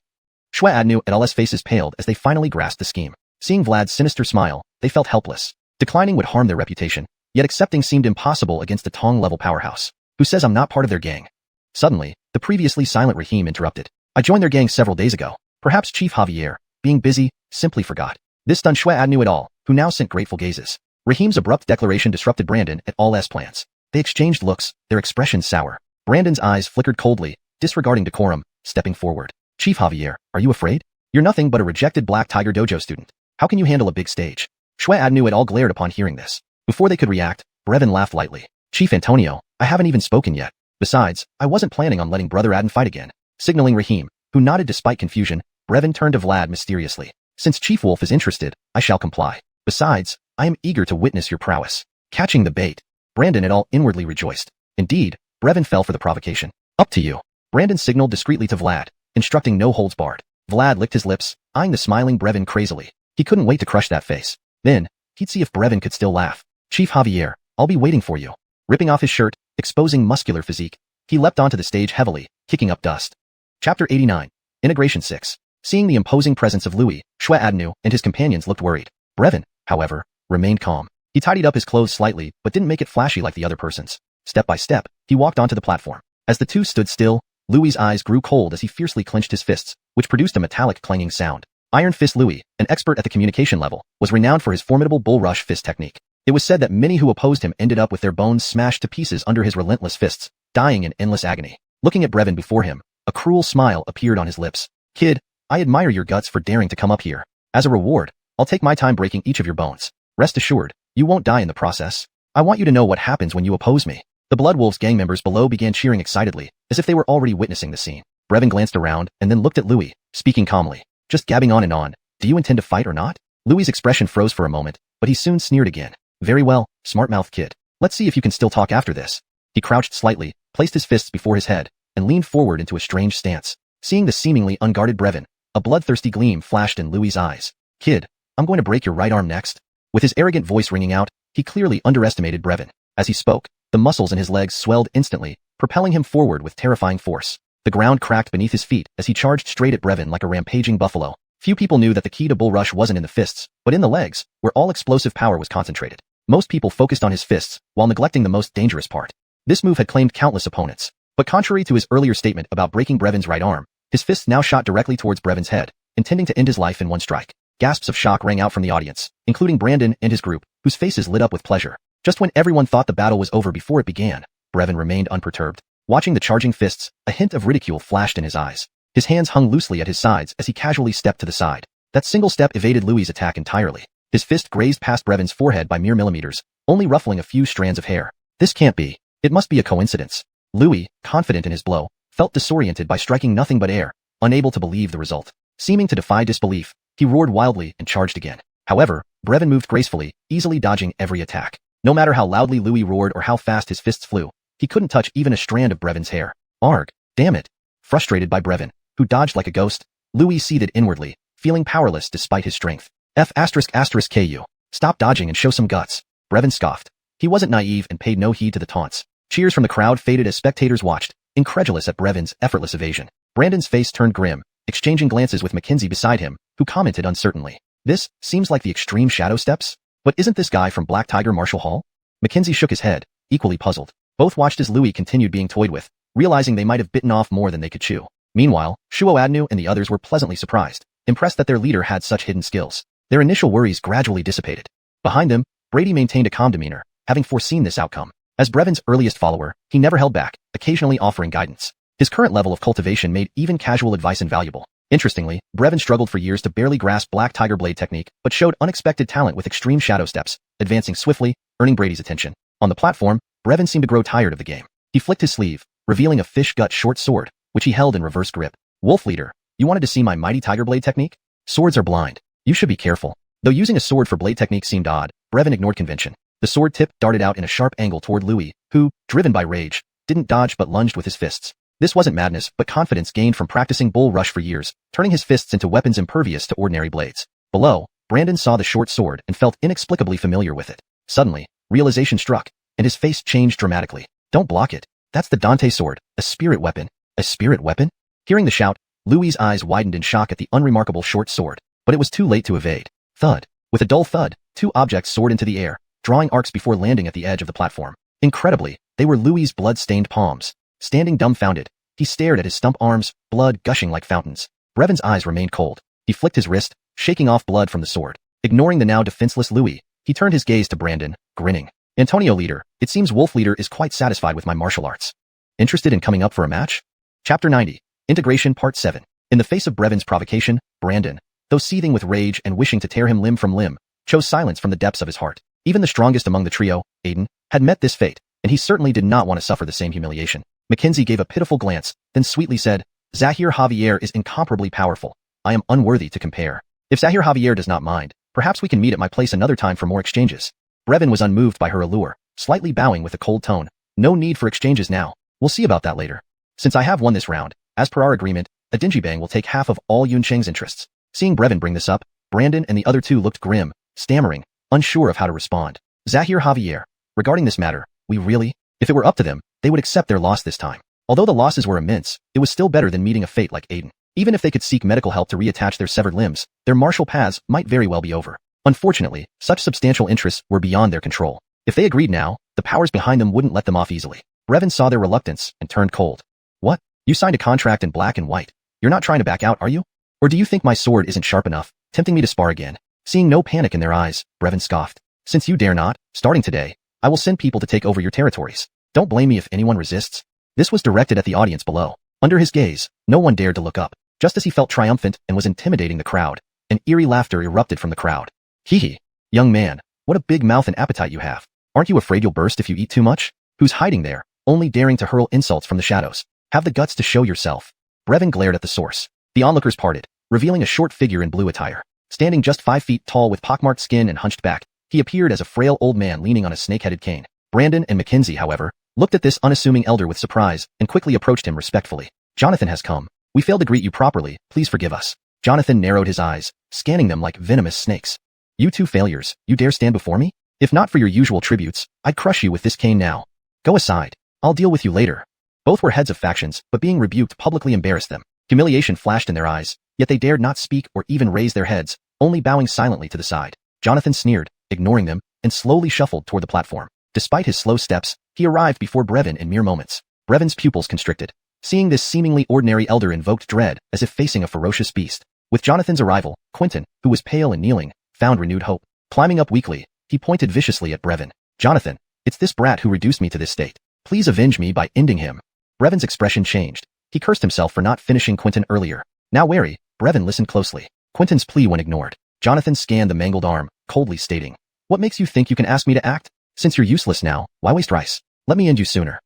Xuanhuan et al.'s faces paled as they finally grasped the scheme. Seeing Vlad's sinister smile, they felt helpless. Declining would harm their reputation, yet accepting seemed impossible against the Tong-level powerhouse. Who says I'm not part of their gang? Suddenly, the previously silent Rahim interrupted. I joined their gang several days ago. Perhaps Chief Javier, being busy, simply forgot. This stunned Xuanhuan et al., who now sent grateful gazes. Rahim's abrupt declaration disrupted Brandon et al.'s plans. They exchanged looks, their expressions sour. Brandon's eyes flickered coldly, disregarding decorum, stepping forward. Chief Javier, are you afraid? You're nothing but a rejected Black Tiger Dojo student. How can you handle a big stage? Xuanhuan et al. Glared upon hearing this. Before they could react, Brevin laughed lightly. Chief Antonio, I haven't even spoken yet. Besides, I wasn't planning on letting Brother Adin fight again. Signaling Rahim, who nodded despite confusion, Brevin turned to Vlad mysteriously. Since Chief Wolf is interested, I shall comply. Besides, I am eager to witness your prowess. Catching the bait. Brandon et al. Inwardly rejoiced. Indeed, Brevin fell for the provocation. Up to you. Brandon signaled discreetly to Vlad, instructing no holds barred. Vlad licked his lips, eyeing the smiling Brevin crazily. He couldn't wait to crush that face. Then, he'd see if Brevin could still laugh. Chief Javier, I'll be waiting for you. Ripping off his shirt, exposing muscular physique, he leapt onto the stage heavily, kicking up dust. Chapter 89. Integration 6. Seeing the imposing presence of Louis, Xuanhuan and his companions looked worried. Brevin, however, remained calm. He tidied up his clothes slightly, but didn't make it flashy like the other person's. Step by step, he walked onto the platform. As the two stood still, Louis's eyes grew cold as he fiercely clenched his fists, which produced a metallic clanging sound. Iron Fist Louis, an expert at the communication level, was renowned for his formidable bull rush fist technique. It was said that many who opposed him ended up with their bones smashed to pieces under his relentless fists, dying in endless agony. Looking at Brevin before him, a cruel smile appeared on his lips. Kid, I admire your guts for daring to come up here. As a reward, I'll take my time breaking each of your bones. Rest assured, you won't die in the process. I want you to know what happens when you oppose me. The Blood Wolves gang members below began cheering excitedly, as if they were already witnessing the scene. Brevin glanced around and then looked at Louis, speaking calmly. Just gabbing on and on. Do you intend to fight or not? Louis's expression froze for a moment, but he soon sneered again. Very well, smart-mouthed kid. Let's see if you can still talk after this. He crouched slightly, placed his fists before his head, and leaned forward into a strange stance. Seeing the seemingly unguarded Brevin, a bloodthirsty gleam flashed in Louis's eyes. Kid, I'm going to break your right arm next. With his arrogant voice ringing out, he clearly underestimated Brevin. As he spoke, the muscles in his legs swelled instantly, propelling him forward with terrifying force. The ground cracked beneath his feet as he charged straight at Brevin like a rampaging buffalo. Few people knew that the key to bull rush wasn't in the fists, but in the legs, where all explosive power was concentrated. Most people focused on his fists, while neglecting the most dangerous part. This move had claimed countless opponents. But contrary to his earlier statement about breaking Brevin's right arm, his fists now shot directly towards Brevin's head, intending to end his life in one strike. Gasps of shock rang out from the audience, including Brandon and his group, whose faces lit up with pleasure. Just when everyone thought the battle was over before it began, Brevin remained unperturbed. Watching the charging fists, a hint of ridicule flashed in his eyes. His hands hung loosely at his sides as he casually stepped to the side. That single step evaded Louis's attack entirely. His fist grazed past Brevin's forehead by mere millimeters, only ruffling a few strands of hair. This can't be. It must be a coincidence. Louis, confident in his blow, felt disoriented by striking nothing but air, unable to believe the result. Seeming to defy disbelief, he roared wildly and charged again. However, Brevin moved gracefully, easily dodging every attack. No matter how loudly Louis roared or how fast his fists flew, he couldn't touch even a strand of Brevin's hair. Arg, damn it. Frustrated by Brevin, who dodged like a ghost, Louis seethed inwardly, feeling powerless despite his strength. F***ku. Stop dodging and show some guts. Brevin scoffed. He wasn't naive and paid no heed to the taunts. Cheers from the crowd faded as spectators watched, incredulous at Brevin's effortless evasion. Brandon's face turned grim, exchanging glances with Mackenzie beside him, who commented uncertainly. This seems like the extreme shadow steps? But isn't this guy from Black Tiger Martial Hall? Mackenzie shook his head, equally puzzled. Both watched as Louis continued being toyed with, realizing they might have bitten off more than they could chew. Meanwhile, Xuanhuan and the others were pleasantly surprised, impressed that their leader had such hidden skills. Their initial worries gradually dissipated. Behind them, Brady maintained a calm demeanor, having foreseen this outcome. As Brevin's earliest follower, he never held back, occasionally offering guidance. His current level of cultivation made even casual advice invaluable. Interestingly, Brevin struggled for years to barely grasp Black Tiger Blade technique, but showed unexpected talent with extreme shadow steps, advancing swiftly, earning Brady's attention. On the platform, Brevin seemed to grow tired of the game. He flicked his sleeve, revealing a fish gut short sword, which he held in reverse grip. Wolf leader, you wanted to see my mighty Tiger Blade technique? Swords are blind. You should be careful. Though using a sword for blade technique seemed odd, Brevin ignored convention. The sword tip darted out in a sharp angle toward Louis, who, driven by rage, didn't dodge but lunged with his fists. This wasn't madness, but confidence gained from practicing bull rush for years, turning his fists into weapons impervious to ordinary blades. Below, Brandon saw the short sword and felt inexplicably familiar with it. Suddenly, realization struck, and his face changed dramatically. Don't block it. That's the Dante sword, a spirit weapon. A spirit weapon? Hearing the shout, Louis's eyes widened in shock at the unremarkable short sword, but it was too late to evade. Thud. With a dull thud, two objects soared into the air, drawing arcs before landing at the edge of the platform. Incredibly, they were Louis's blood-stained palms. Standing dumbfounded, he stared at his stump arms, blood gushing like fountains. Brevin's eyes remained cold. He flicked his wrist, shaking off blood from the sword. Ignoring the now defenseless Louis, he turned his gaze to Brandon, grinning. Antonio Leader, it seems Wolf Leader is quite satisfied with my martial arts. Interested in coming up for a match? Chapter 90. Integration Part 7. In the face of Brevin's provocation, Brandon, though seething with rage and wishing to tear him limb from limb, chose silence from the depths of his heart. Even the strongest among the trio, Aiden, had met this fate, and he certainly did not want to suffer the same humiliation. Mackenzie gave a pitiful glance, then sweetly said, Zahir Javier is incomparably powerful. I am unworthy to compare. If Zahir Javier does not mind, perhaps we can meet at my place another time for more exchanges. Brevin was unmoved by her allure, slightly bowing with a cold tone. No need for exchanges now. We'll see about that later. Since I have won this round, as per our agreement, a Dingibang will take half of all Yuncheng's interests. Seeing Brevin bring this up, Brandon and the other two looked grim, stammering, unsure of how to respond. Zahir Javier, regarding this matter, we really, if it were up to them, they would accept their loss this time. Although the losses were immense, it was still better than meeting a fate like Aiden. Even if they could seek medical help to reattach their severed limbs, their martial paths might very well be over. Unfortunately, such substantial interests were beyond their control. If they agreed now, the powers behind them wouldn't let them off easily. Brevin saw their reluctance and turned cold. What? You signed a contract in black and white. You're not trying to back out, are you? Or do you think my sword isn't sharp enough, tempting me to spar again? Seeing no panic in their eyes, Brevin scoffed. Since you dare not, starting today, I will send people to take over your territories. Don't blame me if anyone resists. This was directed at the audience below. Under his gaze, no one dared to look up. Just as he felt triumphant and was intimidating the crowd, an eerie laughter erupted from the crowd. Hee hee. Young man, what a big mouth and appetite you have. Aren't you afraid you'll burst if you eat too much? Who's hiding there, only daring to hurl insults from the shadows? Have the guts to show yourself. Brevin glared at the source. The onlookers parted, revealing a short figure in blue attire. Standing just 5 feet tall with pockmarked skin and hunched back, he appeared as a frail old man leaning on a snake-headed cane. Brandon and Mackenzie, however, looked at this unassuming elder with surprise and quickly approached him respectfully. Jonathan has come. We failed to greet you properly, please forgive us. Jonathan narrowed his eyes, scanning them like venomous snakes. You two failures, you dare stand before me? If not for your usual tributes, I'd crush you with this cane now. Go aside. I'll deal with you later. Both were heads of factions, but being rebuked publicly embarrassed them. Humiliation flashed in their eyes, yet they dared not speak or even raise their heads, only bowing silently to the side. Jonathan sneered, ignoring them, and slowly shuffled toward the platform. Despite his slow steps, he arrived before Brevin in mere moments. Brevin's pupils constricted. Seeing this seemingly ordinary elder invoked dread as if facing a ferocious beast. With Jonathan's arrival, Quentin, who was pale and kneeling, found renewed hope. Climbing up weakly, he pointed viciously at Brevin. Jonathan, it's this brat who reduced me to this state. Please avenge me by ending him. Brevin's expression changed. He cursed himself for not finishing Quentin earlier. Now wary, Brevin listened closely. Quentin's plea went ignored. Jonathan scanned the mangled arm, coldly stating, What makes you think you can ask me to act? Since you're useless now, why waste rice? Let me end you sooner.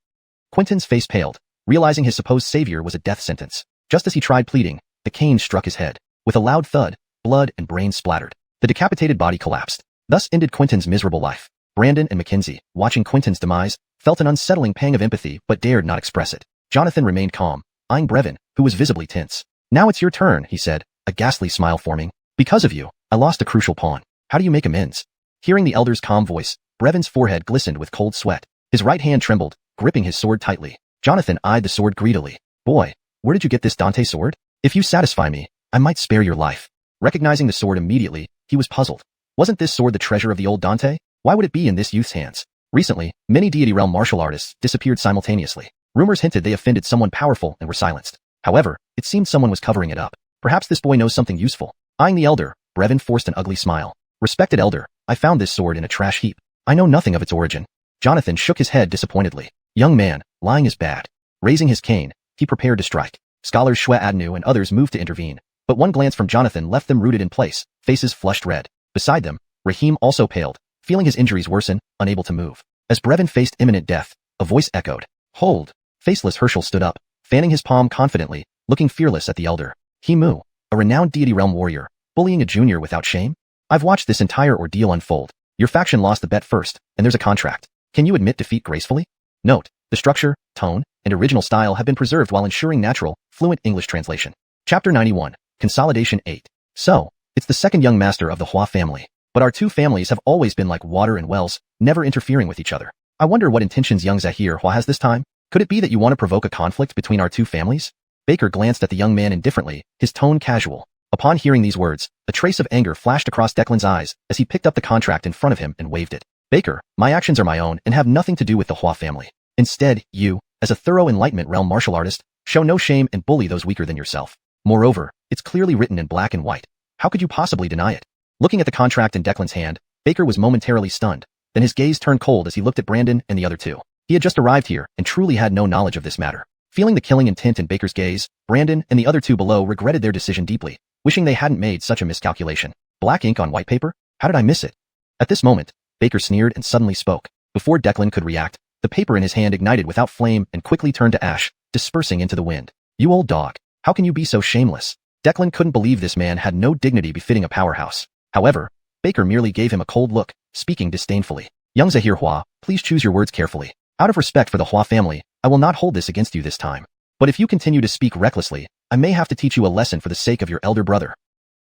Quentin's face paled, realizing his supposed savior was a death sentence. Just as he tried pleading, the cane struck his head. With a loud thud, blood and brains splattered. The decapitated body collapsed. Thus ended Quentin's miserable life. Brandon and Mackenzie, watching Quentin's demise, felt an unsettling pang of empathy but dared not express it. Jonathan remained calm, eyeing Brevin, who was visibly tense. Now it's your turn, he said, a ghastly smile forming. Because of you, I lost a crucial pawn. How do you make amends? Hearing the elder's calm voice, Brevin's forehead glistened with cold sweat. His right hand trembled, gripping his sword tightly. Jonathan eyed the sword greedily. Boy, where did you get this Dante sword? If you satisfy me, I might spare your life. Recognizing the sword immediately, he was puzzled. Wasn't this sword the treasure of the old Dante? Why would it be in this youth's hands? Recently, many Deity Realm martial artists disappeared simultaneously. Rumors hinted they offended someone powerful and were silenced. However, it seemed someone was covering it up. Perhaps this boy knows something useful. Eyeing the elder, Brevin forced an ugly smile. Respected elder, I found this sword in a trash heap. I know nothing of its origin. Jonathan shook his head disappointedly. Young man, lying is bad. Raising his cane, he prepared to strike. Scholars Xuanhuan and others moved to intervene, but one glance from Jonathan left them rooted in place, faces flushed red. Beside them, Rahim also paled, feeling his injuries worsen, unable to move. As Brevin faced imminent death, a voice echoed. Hold! Faceless Herschel stood up, fanning his palm confidently, looking fearless at the elder. He Mu, a renowned Deity Realm warrior, bullying a junior without shame? I've watched this entire ordeal unfold. Your faction lost the bet first, and there's a contract. Can you admit defeat gracefully? Note: the structure, tone, and original style have been preserved while ensuring natural, fluent English translation. Chapter 91. Consolidation 8. So, it's the second young master of the Hua family. But our two families have always been like water and wells, never interfering with each other. I wonder what intentions young Zahir Hua has this time? Could it be that you want to provoke a conflict between our two families? Baker glanced at the young man indifferently, his tone casual. Upon hearing these words, a trace of anger flashed across Declan's eyes as he picked up the contract in front of him and waved it. Baker, my actions are my own and have nothing to do with the Hua family. Instead, you, as a thorough Enlightenment realm martial artist, show no shame and bully those weaker than yourself. Moreover, it's clearly written in black and white. How could you possibly deny it? Looking at the contract in Declan's hand, Baker was momentarily stunned. Then his gaze turned cold as he looked at Brandon and the other two. He had just arrived here and truly had no knowledge of this matter. Feeling the killing intent in Baker's gaze, Brandon and the other two below regretted their decision deeply, wishing they hadn't made such a miscalculation. Black ink on white paper? How did I miss it? At this moment, Baker sneered and suddenly spoke. Before Declan could react, the paper in his hand ignited without flame and quickly turned to ash, dispersing into the wind. You old dog. How can you be so shameless? Declan couldn't believe this man had no dignity befitting a powerhouse. However, Baker merely gave him a cold look, speaking disdainfully. Young Zahir Hua, please choose your words carefully. Out of respect for the Hua family, I will not hold this against you this time. But if you continue to speak recklessly, I may have to teach you a lesson for the sake of your elder brother.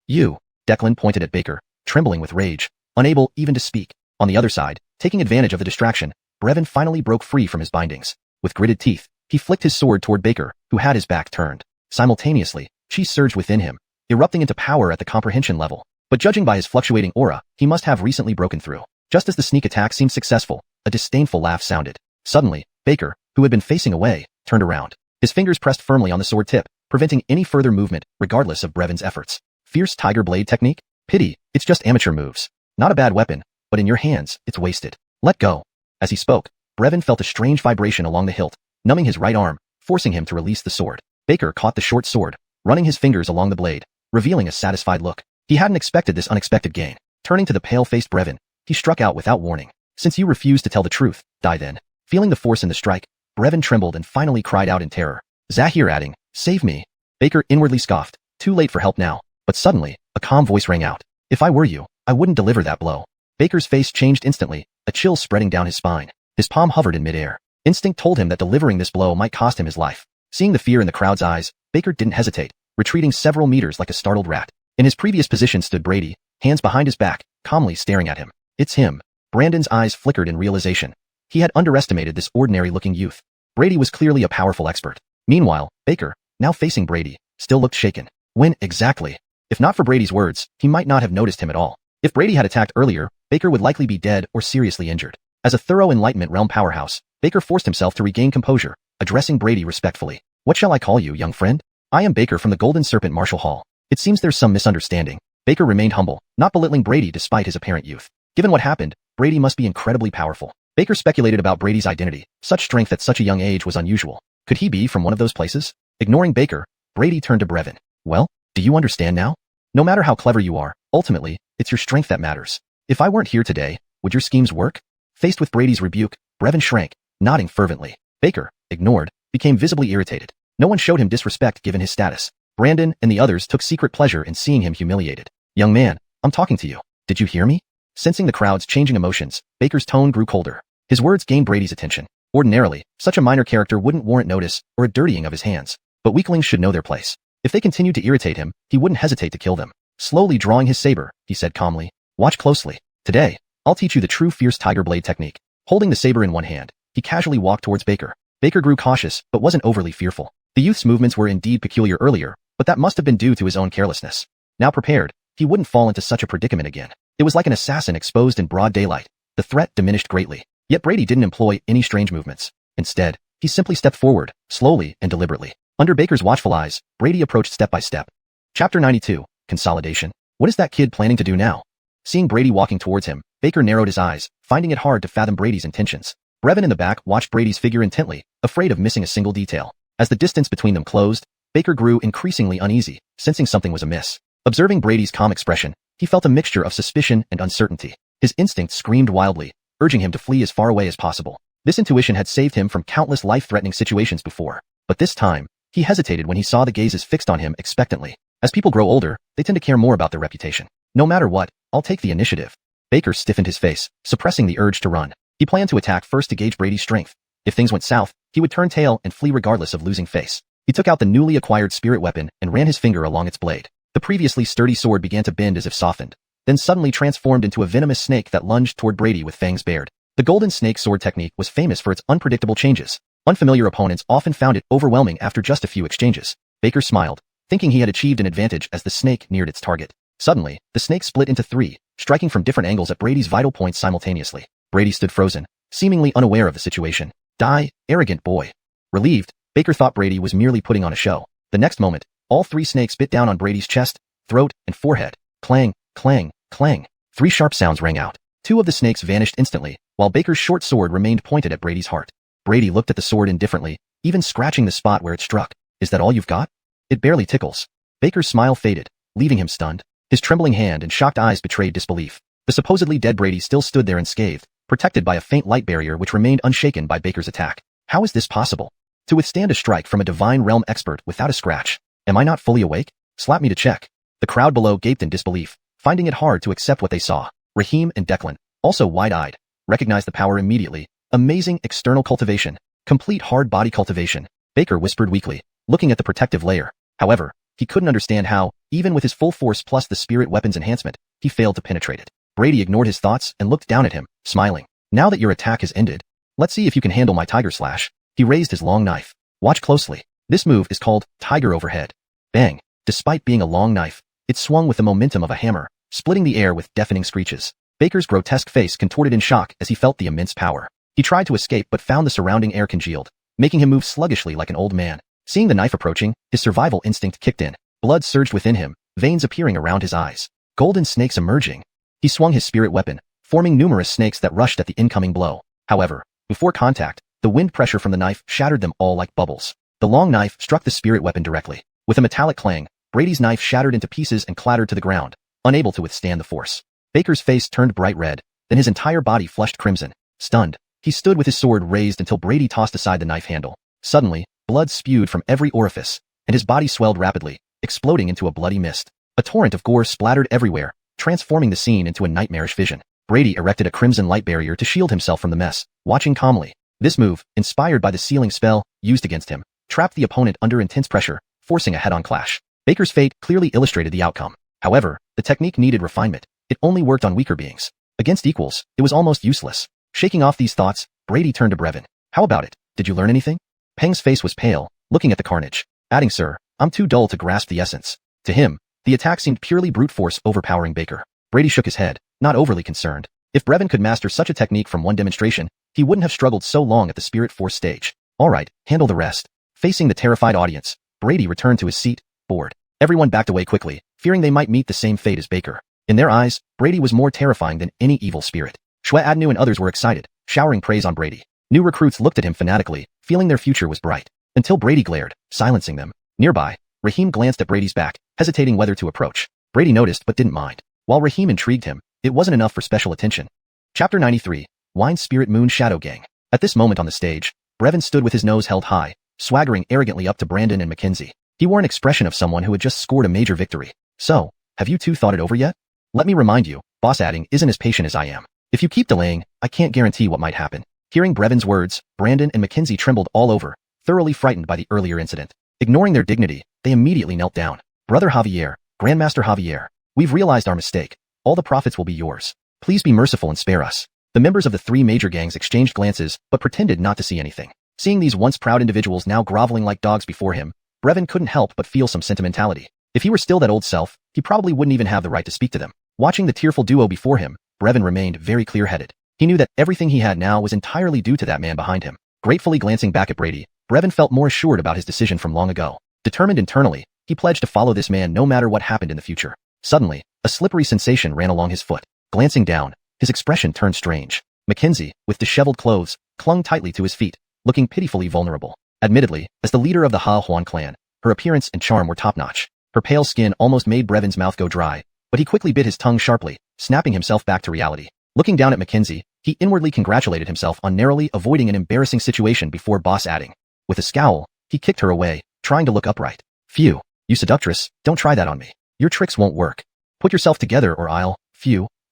You, Declan pointed at Baker, trembling with rage, unable even to speak. On the other side, taking advantage of the distraction, Brevin finally broke free from his bindings. With gritted teeth, he flicked his sword toward Baker, who had his back turned. Simultaneously, chi surged within him, erupting into power at the comprehension level. But judging by his fluctuating aura, he must have recently broken through. Just as the sneak attack seemed successful, a disdainful laugh sounded. Suddenly, Baker, who had been facing away, turned around. His fingers pressed firmly on the sword tip, preventing any further movement, regardless of Brevin's efforts. Fierce tiger blade technique? Pity, it's just amateur moves. Not a bad weapon, but in your hands, it's wasted. Let go. As he spoke, Brevin felt a strange vibration along the hilt, numbing his right arm, forcing him to release the sword. Baker caught the short sword, running his fingers along the blade, revealing a satisfied look. He hadn't expected this unexpected gain. Turning to the pale-faced Brevin, he struck out without warning. Since you refuse to tell the truth, die then. Feeling the force in the strike, Brevin trembled and finally cried out in terror. Zahir adding, save me. Baker inwardly scoffed, too late for help now. But suddenly, a calm voice rang out. If I were you, I wouldn't deliver that blow. Baker's face changed instantly, a chill spreading down his spine. His palm hovered in midair. Instinct told him that delivering this blow might cost him his life. Seeing the fear in the crowd's eyes, Baker didn't hesitate, retreating several meters like a startled rat. In his previous position stood Brady, hands behind his back, calmly staring at him. It's him. Brandon's eyes flickered in realization. He had underestimated this ordinary-looking youth. Brady was clearly a powerful expert. Meanwhile, Baker, now facing Brady, still looked shaken. When exactly? If not for Brady's words, he might not have noticed him at all. If Brady had attacked earlier, Baker would likely be dead or seriously injured. As a thorough Enlightenment realm powerhouse, Baker forced himself to regain composure, addressing Brady respectfully. What shall I call you, young friend? I am Baker from the Golden Serpent Martial Hall. It seems there's some misunderstanding. Baker remained humble, not belittling Brady despite his apparent youth. Given what happened, Brady must be incredibly powerful. Baker speculated about Brady's identity. Such strength at such a young age was unusual. Could he be from one of those places? Ignoring Baker, Brady turned to Brevin. Well, do you understand now? No matter how clever you are, ultimately, it's your strength that matters. If I weren't here today, would your schemes work? Faced with Brady's rebuke, Brevin shrank, nodding fervently. Baker, ignored, became visibly irritated. No one showed him disrespect given his status. Brandon and the others took secret pleasure in seeing him humiliated. Young man, I'm talking to you. Did you hear me? Sensing the crowd's changing emotions, Baker's tone grew colder. His words gained Brady's attention. Ordinarily, such a minor character wouldn't warrant notice or a dirtying of his hands. But weaklings should know their place. If they continued to irritate him, he wouldn't hesitate to kill them. Slowly drawing his saber, he said calmly, watch closely. Today, I'll teach you the true fierce tiger blade technique. Holding the saber in one hand, he casually walked towards Baker. Baker grew cautious, but wasn't overly fearful. The youth's movements were indeed peculiar earlier, but that must have been due to his own carelessness. Now prepared, he wouldn't fall into such a predicament again. It was like an assassin exposed in broad daylight. The threat diminished greatly. Yet Brady didn't employ any strange movements. Instead, he simply stepped forward, slowly and deliberately. Under Baker's watchful eyes, Brady approached step by step. Chapter 92. Consolidation. What is that kid planning to do now? Seeing Brady walking towards him, Baker narrowed his eyes, finding it hard to fathom Brady's intentions. Brevin in the back watched Brady's figure intently, afraid of missing a single detail. As the distance between them closed, Baker grew increasingly uneasy, sensing something was amiss. Observing Brady's calm expression, he felt a mixture of suspicion and uncertainty. His instincts screamed wildly, urging him to flee as far away as possible. This intuition had saved him from countless life-threatening situations before. But this time, he hesitated when he saw the gazes fixed on him expectantly. As people grow older, they tend to care more about their reputation. No matter what, I'll take the initiative. Baker stiffened his face, suppressing the urge to run. He planned to attack first to gauge Brady's strength, If things went south, he would turn tail and flee regardless of losing face. He took out the newly acquired spirit weapon and ran his finger along its blade. The previously sturdy sword began to bend as if softened, then suddenly transformed into a venomous snake that lunged toward Brady with fangs bared. The golden snake sword technique was famous for its unpredictable changes. Unfamiliar opponents often found it overwhelming after just a few exchanges. Baker smiled, thinking he had achieved an advantage as the snake neared its target. Suddenly, the snake split into three, striking from different angles at Brady's vital points simultaneously. Brady stood frozen, seemingly unaware of the situation. Die, arrogant boy. Relieved, Baker thought Brady was merely putting on a show. The next moment, all three snakes bit down on Brady's chest, throat, and forehead. Clang, clang, clang. Three sharp sounds rang out. Two of the snakes vanished instantly, while Baker's short sword remained pointed at Brady's heart. Brady looked at the sword indifferently, even scratching the spot where it struck. Is that all you've got? It barely tickles. Baker's smile faded, leaving him stunned. His trembling hand and shocked eyes betrayed disbelief. The supposedly dead Brady still stood there unscathed, protected by a faint light barrier which remained unshaken by Baker's attack. How is this possible? To withstand a strike from a divine realm expert without a scratch. Am I not fully awake? Slap me to check. The crowd below gaped in disbelief, finding it hard to accept what they saw. Raheem and Declan, also wide-eyed, recognized the power immediately. Amazing external cultivation. Complete hard body cultivation. Baker whispered weakly, looking at the protective layer. However, he couldn't understand how, even with his full force plus the spirit weapon's enhancement, he failed to penetrate it. Brady ignored his thoughts and looked down at him, smiling. Now that your attack has ended, let's see if you can handle my tiger slash. He raised his long knife. Watch closely. This move is called tiger overhead. Bang. Despite being a long knife, it swung with the momentum of a hammer, splitting the air with deafening screeches. Baker's grotesque face contorted in shock as he felt the immense power. He tried to escape but found the surrounding air congealed, making him move sluggishly like an old man. Seeing the knife approaching, his survival instinct kicked in. Blood surged within him, veins appearing around his eyes. Golden snakes emerging. He swung his spirit weapon, forming numerous snakes that rushed at the incoming blow. However, before contact, the wind pressure from the knife shattered them all like bubbles. The long knife struck the spirit weapon directly. With a metallic clang, Brady's knife shattered into pieces and clattered to the ground, unable to withstand the force. Baker's face turned bright red, then his entire body flushed crimson. Stunned, he stood with his sword raised until Brady tossed aside the knife handle. Suddenly, blood spewed from every orifice, and his body swelled rapidly, exploding into a bloody mist. A torrent of gore splattered everywhere, transforming the scene into a nightmarish vision. Brady erected a crimson light barrier to shield himself from the mess, watching calmly. This move, inspired by the sealing spell used against him, trapped the opponent under intense pressure, forcing a head-on clash. Baker's fate clearly illustrated the outcome. However, the technique needed refinement. It only worked on weaker beings. Against equals, it was almost useless. Shaking off these thoughts, Brady turned to Brevin. How about it? Did you learn anything? Peng's face was pale, looking at the carnage. Adding, sir, I'm too dull to grasp the essence. To him, the attack seemed purely brute force overpowering Baker. Brady shook his head, not overly concerned. If Brevin could master such a technique from one demonstration, he wouldn't have struggled so long at the Spirit Force stage. All right, handle the rest. Facing the terrified audience, Brady returned to his seat, bored. Everyone backed away quickly, fearing they might meet the same fate as Baker. In their eyes, Brady was more terrifying than any evil spirit. Xuanhuan and others were excited, showering praise on Brady. New recruits looked at him fanatically, feeling their future was bright. Until Brady glared, silencing them. Nearby, Raheem glanced at Brady's back, hesitating whether to approach. Brady noticed but didn't mind. While Raheem intrigued him, it wasn't enough for special attention. Chapter 93, Wine Spirit Moon Shadow Gang. At this moment on the stage, Brevin stood with his nose held high, swaggering arrogantly up to Brandon and Mackenzie. He wore an expression of someone who had just scored a major victory. So, have you two thought it over yet? Let me remind you, boss adding isn't as patient as I am. If you keep delaying, I can't guarantee what might happen. Hearing Brevin's words, Brandon and Mackenzie trembled all over, thoroughly frightened by the earlier incident. Ignoring their dignity, they immediately knelt down. Brother Javier, Grandmaster Javier, we've realized our mistake. All the profits will be yours. Please be merciful and spare us. The members of the three major gangs exchanged glances, but pretended not to see anything. Seeing these once proud individuals now groveling like dogs before him, Brevin couldn't help but feel some sentimentality. If he were still that old self, he probably wouldn't even have the right to speak to them. Watching the tearful duo before him, Brevin remained very clear-headed. He knew that everything he had now was entirely due to that man behind him. Gratefully glancing back at Brady, Brevin felt more assured about his decision from long ago. Determined internally, he pledged to follow this man no matter what happened in the future. Suddenly, a slippery sensation ran along his foot. Glancing down, his expression turned strange. Mackenzie, with disheveled clothes, clung tightly to his feet, looking pitifully vulnerable. Admittedly, as the leader of the xuanhuan clan, her appearance and charm were top-notch. Her pale skin almost made Brevin's mouth go dry, but he quickly bit his tongue sharply, snapping himself back to reality. Looking down at Mackenzie, he inwardly congratulated himself on narrowly avoiding an embarrassing situation before boss adding. With a scowl, he kicked her away, trying to look upright. Phew, you seductress, don't try that on me. Your tricks won't work. Put yourself together or I'll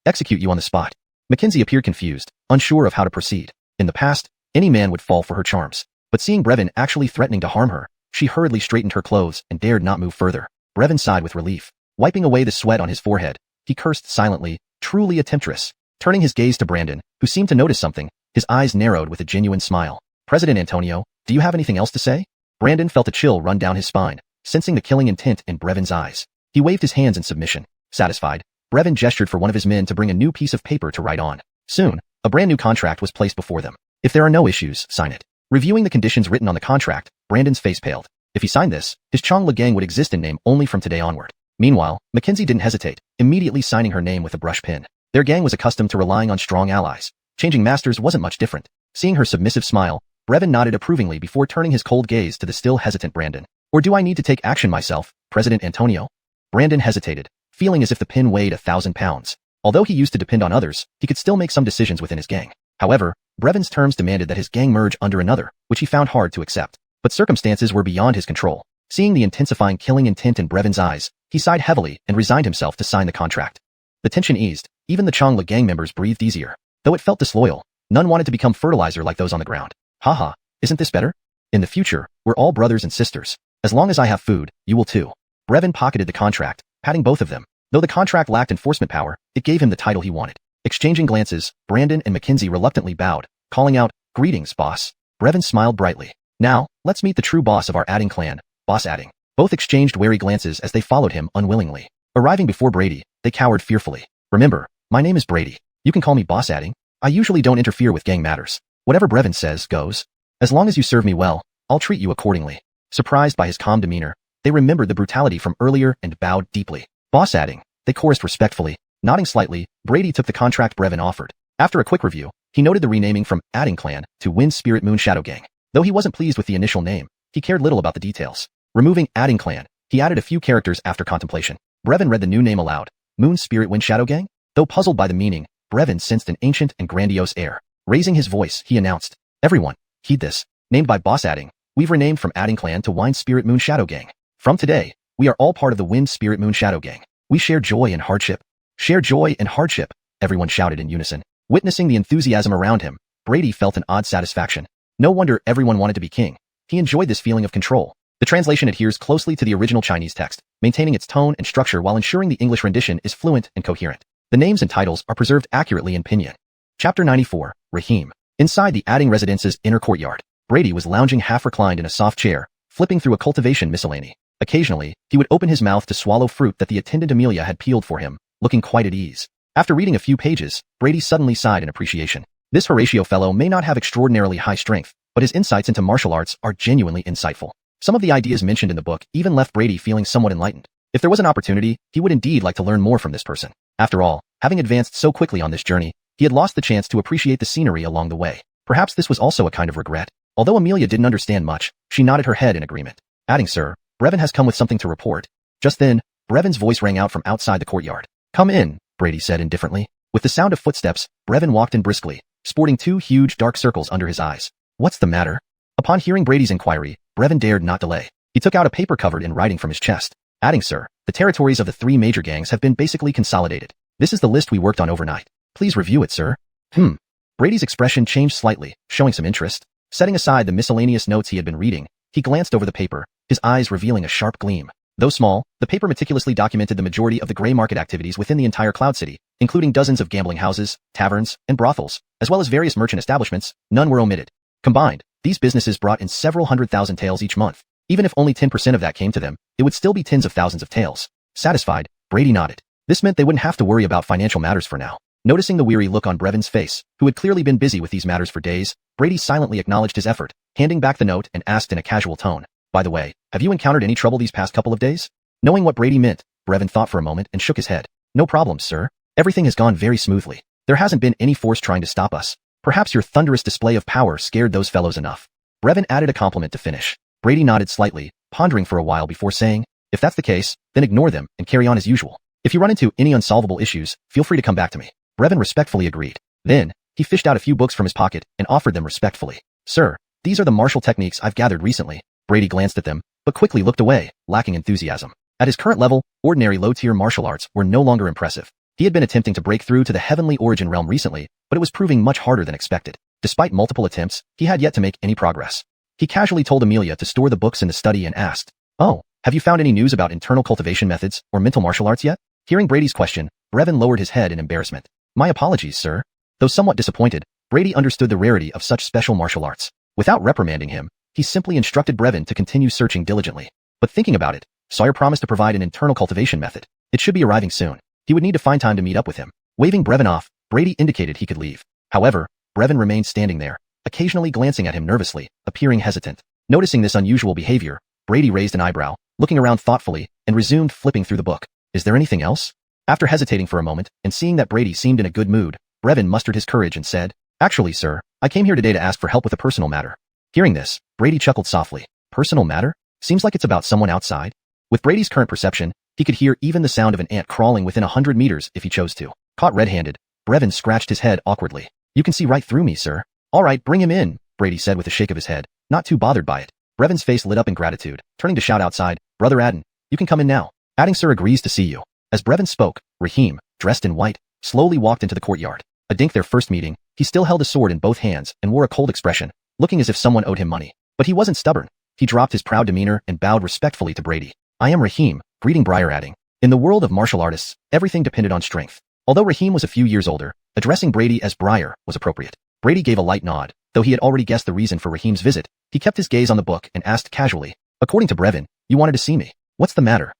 execute you on the spot. Mackenzie appeared confused, unsure of how to proceed. In the past, Any man would fall for her charms. But seeing Brevin actually threatening to harm her, she hurriedly straightened her clothes and dared not move further. Brevin sighed with relief. Wiping away the sweat on his forehead, he cursed silently, truly a temptress. Turning his gaze to Brandon, who seemed to notice something, his eyes narrowed with a genuine smile. President Antonio, do you have anything else to say? Brandon felt a chill run down his spine, sensing the killing intent in Brevin's eyes. He waved his hands in submission. Satisfied, Brevin gestured for one of his men to bring a new piece of paper to write on. Soon, a brand new contract was placed before them. If there are no issues, sign it. Reviewing the conditions written on the contract, Brandon's face paled. If he signed this, his Xiuxian gang would exist in name only from today onward. Meanwhile, Mackenzie didn't hesitate, immediately signing her name with a brush pen. Their gang was accustomed to relying on strong allies. Changing masters wasn't much different. Seeing her submissive smile, Brevin nodded approvingly before turning his cold gaze to the still hesitant Brandon. Or do I need to take action myself, President Antonio? Brandon hesitated, feeling as if the pin weighed 1,000 pounds. Although he used to depend on others, he could still make some decisions within his gang. However, Brevin's terms demanded that his gang merge under another, which he found hard to accept. But circumstances were beyond his control. Seeing the intensifying killing intent in Brevin's eyes, he sighed heavily and resigned himself to sign the contract. The tension eased. Even the Xiuxian gang members breathed easier. Though it felt disloyal, none wanted to become fertilizer like those on the ground. Haha, isn't this better? In the future, we're all brothers and sisters. As long as I have food, you will too. Brevin pocketed the contract, patting both of them. Though the contract lacked enforcement power, it gave him the title he wanted. Exchanging glances, Brandon and Mackenzie reluctantly bowed, calling out, "Greetings, boss." Brevin smiled brightly. "Now, let's meet the true boss of our Adding clan, Boss Adding." Both exchanged wary glances as they followed him unwillingly. Arriving before Brady, they cowered fearfully. "Remember, my name is Brady. You can call me Boss Adding. I usually don't interfere with gang matters. Whatever Brevin says goes. As long as you serve me well, I'll treat you accordingly." Surprised by his calm demeanor, they remembered the brutality from earlier and bowed deeply. "Boss Adding," they chorused respectfully. Nodding slightly, Brady took the contract Brevin offered. After a quick review, he noted the renaming from Adding Clan to Wind Spirit Moon Shadow Gang. Though he wasn't pleased with the initial name, he cared little about the details. Removing Adding Clan, he added a few characters after contemplation. Brevin read the new name aloud. Moon Spirit Wind Shadow Gang? Though puzzled by the meaning, Brevin sensed an ancient and grandiose air. Raising his voice, he announced, "Everyone, heed this. Named by Boss Adding, we've renamed from Adding Clan to Wind Spirit Moon Shadow Gang. From today, we are all part of the Wind Spirit Moon Shadow Gang. We share joy and hardship." "Share joy and hardship," everyone shouted in unison. Witnessing the enthusiasm around him, Brady felt an odd satisfaction. No wonder everyone wanted to be king. He enjoyed this feeling of control. The translation adheres closely to the original Chinese text, maintaining its tone and structure while ensuring the English rendition is fluent and coherent. The names and titles are preserved accurately in Pinyin. Chapter 94, Rahim. Inside the Adding residence's inner courtyard, Brady was lounging half-reclined in a soft chair, flipping through a cultivation miscellany. Occasionally, he would open his mouth to swallow fruit that the attendant Amelia had peeled for him, looking quite at ease. After reading a few pages, Brady suddenly sighed in appreciation. This Horatio fellow may not have extraordinarily high strength, but his insights into martial arts are genuinely insightful. Some of the ideas mentioned in the book even left Brady feeling somewhat enlightened. If there was an opportunity, he would indeed like to learn more from this person. After all, having advanced so quickly on this journey, he had lost the chance to appreciate the scenery along the way. Perhaps this was also a kind of regret. Although Amelia didn't understand much, she nodded her head in agreement. "Adding, sir, Brevin has come with something to report." Just then, Brevin's voice rang out from outside the courtyard. "Come in," Brady said indifferently. With the sound of footsteps, Brevin walked in briskly, sporting two huge dark circles under his eyes. "What's the matter?" Upon hearing Brady's inquiry, Brevin dared not delay. He took out a paper covered in writing from his chest. "Adding, sir, the territories of the three major gangs have been basically consolidated. This is the list we worked on overnight. Please review it, sir." Brady's expression changed slightly, showing some interest. Setting aside the miscellaneous notes he had been reading, he glanced over the paper, his eyes revealing a sharp gleam. Though small, the paper meticulously documented the majority of the gray market activities within the entire Cloud City, including dozens of gambling houses, taverns, and brothels, as well as various merchant establishments. None were omitted. Combined, these businesses brought in several 100,000 taels each month. Even if only 10% of that came to them, it would still be tens of thousands of taels. Satisfied, Brady nodded. This meant they wouldn't have to worry about financial matters for now. Noticing the weary look on Brevin's face, who had clearly been busy with these matters for days, Brady silently acknowledged his effort, handing back the note and asked in a casual tone, "By the way, have you encountered any trouble these past couple of days?" Knowing what Brady meant, Brevin thought for a moment and shook his head. "No problems, sir. Everything has gone very smoothly. There hasn't been any force trying to stop us. Perhaps your thunderous display of power scared those fellows enough." Brevin added a compliment to finish. Brady nodded slightly, pondering for a while before saying, "If that's the case, then ignore them and carry on as usual. If you run into any unsolvable issues, feel free to come back to me." Brevin respectfully agreed. Then, he fished out a few books from his pocket and offered them respectfully. "Sir, these are the martial techniques I've gathered recently." Brady glanced at them, but quickly looked away, lacking enthusiasm. At his current level, ordinary low-tier martial arts were no longer impressive. He had been attempting to break through to the heavenly origin realm recently, but it was proving much harder than expected. Despite multiple attempts, he had yet to make any progress. He casually told Amelia to store the books in the study and asked, "Oh, have you found any news about internal cultivation methods or mental martial arts yet?" Hearing Brady's question, Brevin lowered his head in embarrassment. "My apologies, sir." Though somewhat disappointed, Brady understood the rarity of such special martial arts. Without reprimanding him, he simply instructed Brevin to continue searching diligently. But thinking about it, Sawyer promised to provide an internal cultivation method. It should be arriving soon. He would need to find time to meet up with him. Waving Brevin off, Brady indicated he could leave. However, Brevin remained standing there, occasionally glancing at him nervously, appearing hesitant. Noticing this unusual behavior, Brady raised an eyebrow, looking around thoughtfully, and resumed flipping through the book. "Is there anything else?" After hesitating for a moment, and seeing that Brady seemed in a good mood, Brevin mustered his courage and said, "Actually, sir, I came here today to ask for help with a personal matter." Hearing this, Brady chuckled softly. "Personal matter? Seems like it's about someone outside." With Brady's current perception, he could hear even the sound of an ant crawling within 100 meters if he chose to. Caught red-handed, Brevin scratched his head awkwardly. "You can see right through me, sir." "All right, bring him in," Brady said with a shake of his head, not too bothered by it. Brevin's face lit up in gratitude, turning to shout outside, "Brother Adden, you can come in now. Adding sir agrees to see you." As Brevin spoke, Raheem, dressed in white, slowly walked into the courtyard. A dink their first meeting, he still held a sword in both hands and wore a cold expression, looking as if someone owed him money. But he wasn't stubborn. He dropped his proud demeanor and bowed respectfully to Brady. "I am Raheem," greeting Briar, adding, "In the world of martial artists, everything depended on strength." Although Raheem was a few years older, addressing Brady as Briar was appropriate. Brady gave a light nod. Though he had already guessed the reason for Raheem's visit, he kept his gaze on the book and asked casually, "According to Brevin, you wanted to see me. What's the matter?"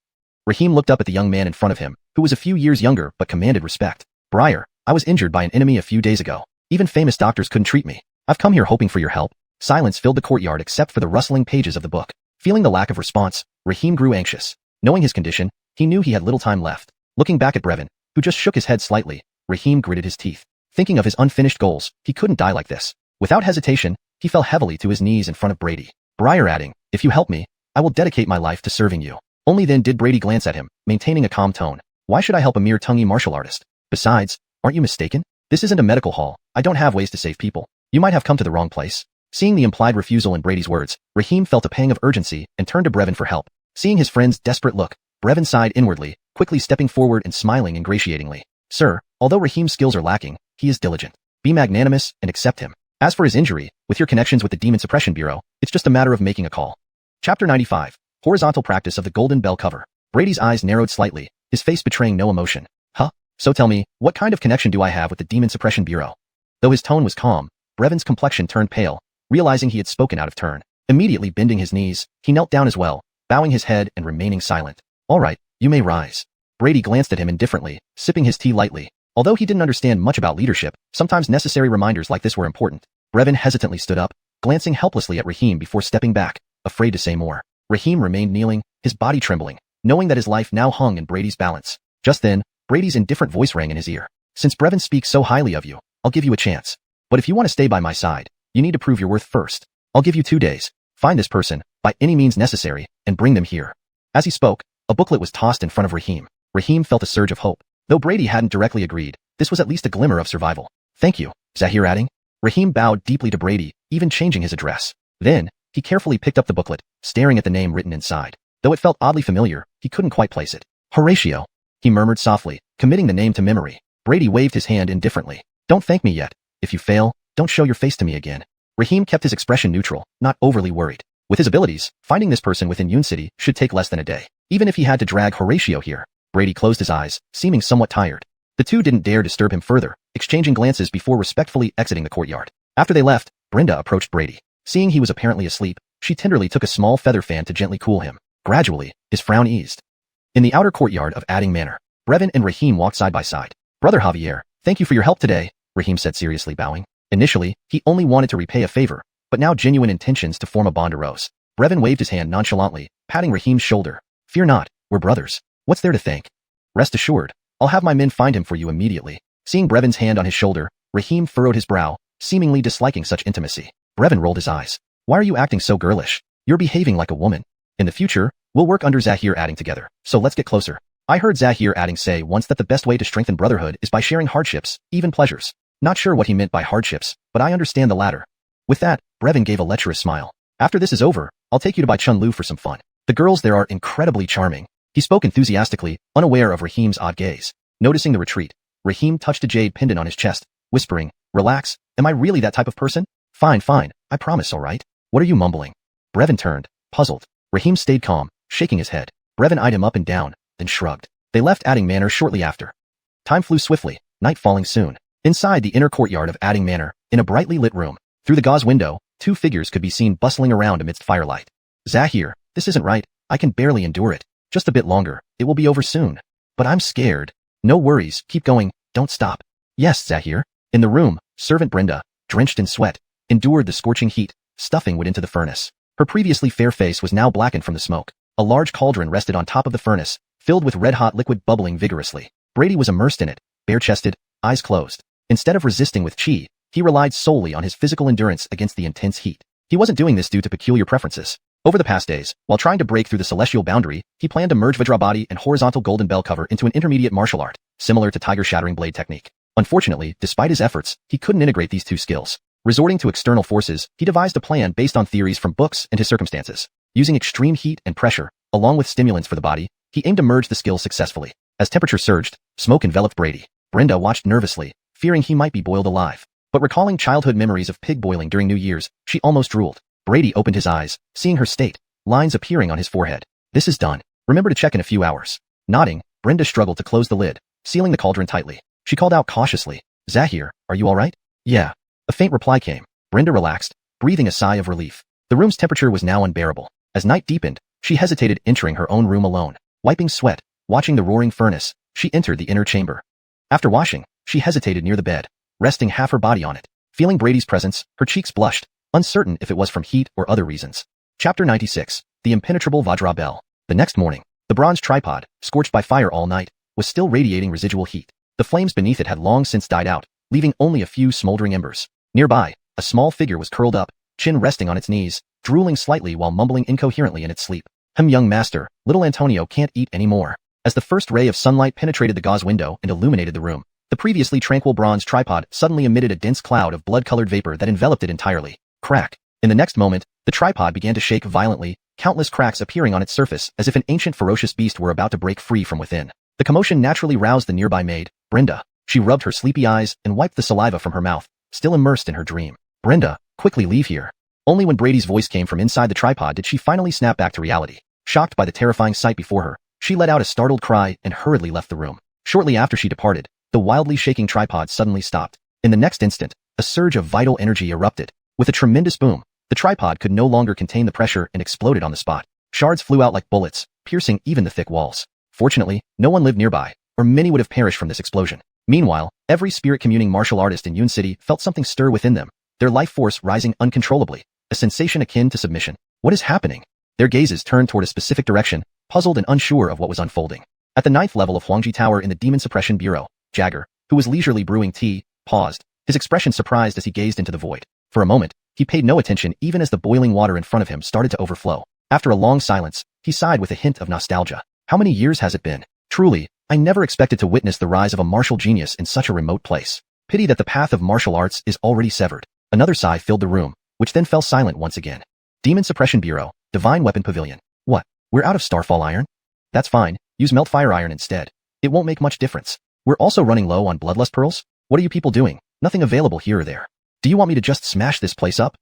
Raheem looked up at the young man in front of him, who was a few years younger but commanded respect. "Briar, I was injured by an enemy a few days ago. Even famous doctors couldn't treat me. I've come here hoping for your help." Silence filled the courtyard except for the rustling pages of the book. Feeling the lack of response, Raheem grew anxious. Knowing his condition, he knew he had little time left. Looking back at Brevin, who just shook his head slightly, Raheem gritted his teeth. Thinking of his unfinished goals, he couldn't die like this. Without hesitation, he fell heavily to his knees in front of Brady. Briar adding, "If you help me, I will dedicate my life to serving you." Only then did Brady glance at him, maintaining a calm tone. "Why should I help a mere tonguey martial artist? Besides, aren't you mistaken? This isn't a medical hall. I don't have ways to save people. You might have come to the wrong place." Seeing the implied refusal in Brady's words, Raheem felt a pang of urgency and turned to Brevin for help. Seeing his friend's desperate look, Brevin sighed inwardly, quickly stepping forward and smiling ingratiatingly. "Sir, although Raheem's skills are lacking, he is diligent. Be magnanimous and accept him. As for his injury, with your connections with the Demon Suppression Bureau, it's just a matter of making a call." Chapter 95. Horizontal Practice of the Golden Bell Cover. Brady's eyes narrowed slightly, his face betraying no emotion. "Huh? So tell me, what kind of connection do I have with the Demon Suppression Bureau?" Though his tone was calm, Brevin's complexion turned pale, realizing he had spoken out of turn. Immediately bending his knees, he knelt down as well, bowing his head and remaining silent. "All right, you may rise." Brady glanced at him indifferently, sipping his tea lightly. Although he didn't understand much about leadership, sometimes necessary reminders like this were important. Brevin hesitantly stood up, glancing helplessly at Raheem before stepping back, afraid to say more. Raheem remained kneeling, his body trembling, knowing that his life now hung in Brady's balance. Just then, Brady's indifferent voice rang in his ear. "Since Brevin speaks so highly of you, I'll give you a chance. But if you want to stay by my side, you need to prove your worth first. I'll give you 2 days. Find this person, by any means necessary, and bring them here." As he spoke, a booklet was tossed in front of Raheem. Raheem felt a surge of hope. Though Brady hadn't directly agreed, this was at least a glimmer of survival. "Thank you, Zahir adding." Raheem bowed deeply to Brady, even changing his address. Then, he carefully picked up the booklet, staring at the name written inside. Though it felt oddly familiar, he couldn't quite place it. "Horatio," he murmured softly, committing the name to memory. Brady waved his hand indifferently. "Don't thank me yet. If you fail, don't show your face to me again." Raheem kept his expression neutral, not overly worried. With his abilities, finding this person within Yun City should take less than a day. Even if he had to drag Horatio here. Brady closed his eyes, seeming somewhat tired. The two didn't dare disturb him further, exchanging glances before respectfully exiting the courtyard. After they left, Brenda approached Brady. Seeing he was apparently asleep, she tenderly took a small feather fan to gently cool him. Gradually, his frown eased. In the outer courtyard of Adding Manor, Brevin and Raheem walked side by side. "Brother Javier, thank you for your help today," Raheem said seriously, bowing. Initially, he only wanted to repay a favor, but now genuine intentions to form a bond arose. Brevin waved his hand nonchalantly, patting Raheem's shoulder. "Fear not, we're brothers. What's there to thank? Rest assured, I'll have my men find him for you immediately." Seeing Brevin's hand on his shoulder, Raheem furrowed his brow, seemingly disliking such intimacy. Brevin rolled his eyes. "Why are you acting so girlish? You're behaving like a woman. In the future, we'll work under Zahir Adding together, so let's get closer. I heard Zahir Adding say once that the best way to strengthen brotherhood is by sharing hardships, even pleasures. Not sure what he meant by hardships, but I understand the latter." With that, Brevin gave a lecherous smile. "After this is over, I'll take you to Bai Chun Lu for some fun. The girls there are incredibly charming." He spoke enthusiastically, unaware of Raheem's odd gaze. Noticing the retreat, Raheem touched a jade pendant on his chest, whispering, "Relax, Am I really that type of person? Fine, fine, I promise, alright? What are you mumbling? Brevin turned, puzzled. Raheem stayed calm, shaking his head. Brevin eyed him up and down, then shrugged. They left Adding Manor shortly after. Time flew swiftly, night falling soon. Inside the inner courtyard of Adding Manor, in a brightly lit room, through the gauze window, two figures could be seen bustling around amidst firelight. Zahir, this isn't right. I can barely endure it. Just a bit longer. It will be over soon. But I'm scared. No worries. Keep going. Don't stop. Yes, Zahir. In the room, servant Brenda, drenched in sweat, endured the scorching heat, stuffing wood into the furnace. Her previously fair face was now blackened from the smoke. A large cauldron rested on top of the furnace, filled with red-hot liquid bubbling vigorously. Brady was immersed in it, bare-chested, eyes closed. Instead of resisting with chi, he relied solely on his physical endurance against the intense heat. He wasn't doing this due to peculiar preferences. Over the past days, while trying to break through the celestial boundary, he planned to merge Vajrabadi and horizontal golden bell cover into an intermediate martial art, similar to Tiger Shattering Blade technique. Unfortunately, despite his efforts, he couldn't integrate these two skills. Resorting to external forces, he devised a plan based on theories from books and his circumstances. Using extreme heat and pressure, along with stimulants for the body, he aimed to merge the skills successfully. As temperature surged, smoke enveloped Brady. Brenda watched nervously, fearing he might be boiled alive. But recalling childhood memories of pig boiling during New Year's, she almost drooled. Brady opened his eyes, seeing her state, lines appearing on his forehead. This is done. Remember to check in a few hours. Nodding, Brenda struggled to close the lid, sealing the cauldron tightly. She called out cautiously, Zahir, are you alright? Yeah. A faint reply came. Brenda relaxed, breathing a sigh of relief. The room's temperature was now unbearable. As night deepened, she hesitated entering her own room alone. Wiping sweat, watching the roaring furnace, she entered the inner chamber. After washing, she hesitated near the bed, resting half her body on it. Feeling Brady's presence, her cheeks blushed, uncertain if it was from heat or other reasons. Chapter 96. The Impenetrable Vajra Bell. The next morning, the bronze tripod, scorched by fire all night, was still radiating residual heat. The flames beneath it had long since died out, leaving only a few smoldering embers. Nearby, a small figure was curled up, chin resting on its knees, drooling slightly while mumbling incoherently in its sleep. Young master, little Antonio can't eat any more. As the first ray of sunlight penetrated the gauze window and illuminated the room, the previously tranquil bronze tripod suddenly emitted a dense cloud of blood-colored vapor that enveloped it entirely. Crack. In the next moment, the tripod began to shake violently, countless cracks appearing on its surface as if an ancient ferocious beast were about to break free from within. The commotion naturally roused the nearby maid, Brenda. She rubbed her sleepy eyes and wiped the saliva from her mouth, still immersed in her dream. Brenda, quickly leave here. Only when Brady's voice came from inside the tripod did she finally snap back to reality. Shocked by the terrifying sight before her, she let out a startled cry and hurriedly left the room. Shortly after she departed, the wildly shaking tripod suddenly stopped. In the next instant, a surge of vital energy erupted. With a tremendous boom, the tripod could no longer contain the pressure and exploded on the spot. Shards flew out like bullets, piercing even the thick walls. Fortunately, no one lived nearby, or many would have perished from this explosion. Meanwhile, every spirit-communing martial artist in Yun City felt something stir within them, their life force rising uncontrollably, a sensation akin to submission. What is happening? Their gazes turned toward a specific direction, puzzled and unsure of what was unfolding. At the 9th level of Huangji Tower in the Demon Suppression Bureau, Jagger, who was leisurely brewing tea, paused, his expression surprised as he gazed into the void. For a moment, he paid no attention even as the boiling water in front of him started to overflow. After a long silence, he sighed with a hint of nostalgia. How many years has it been? Truly, I never expected to witness the rise of a martial genius in such a remote place. Pity that the path of martial arts is already severed. Another sigh filled the room, which then fell silent once again. Demon Suppression Bureau, Divine Weapon Pavilion. What? We're out of Starfall Iron? That's fine, use Melt Fire Iron instead. It won't make much difference. We're also running low on Bloodlust Pearls? What are you people doing? Nothing available here or there. Do you want me to just smash this place up?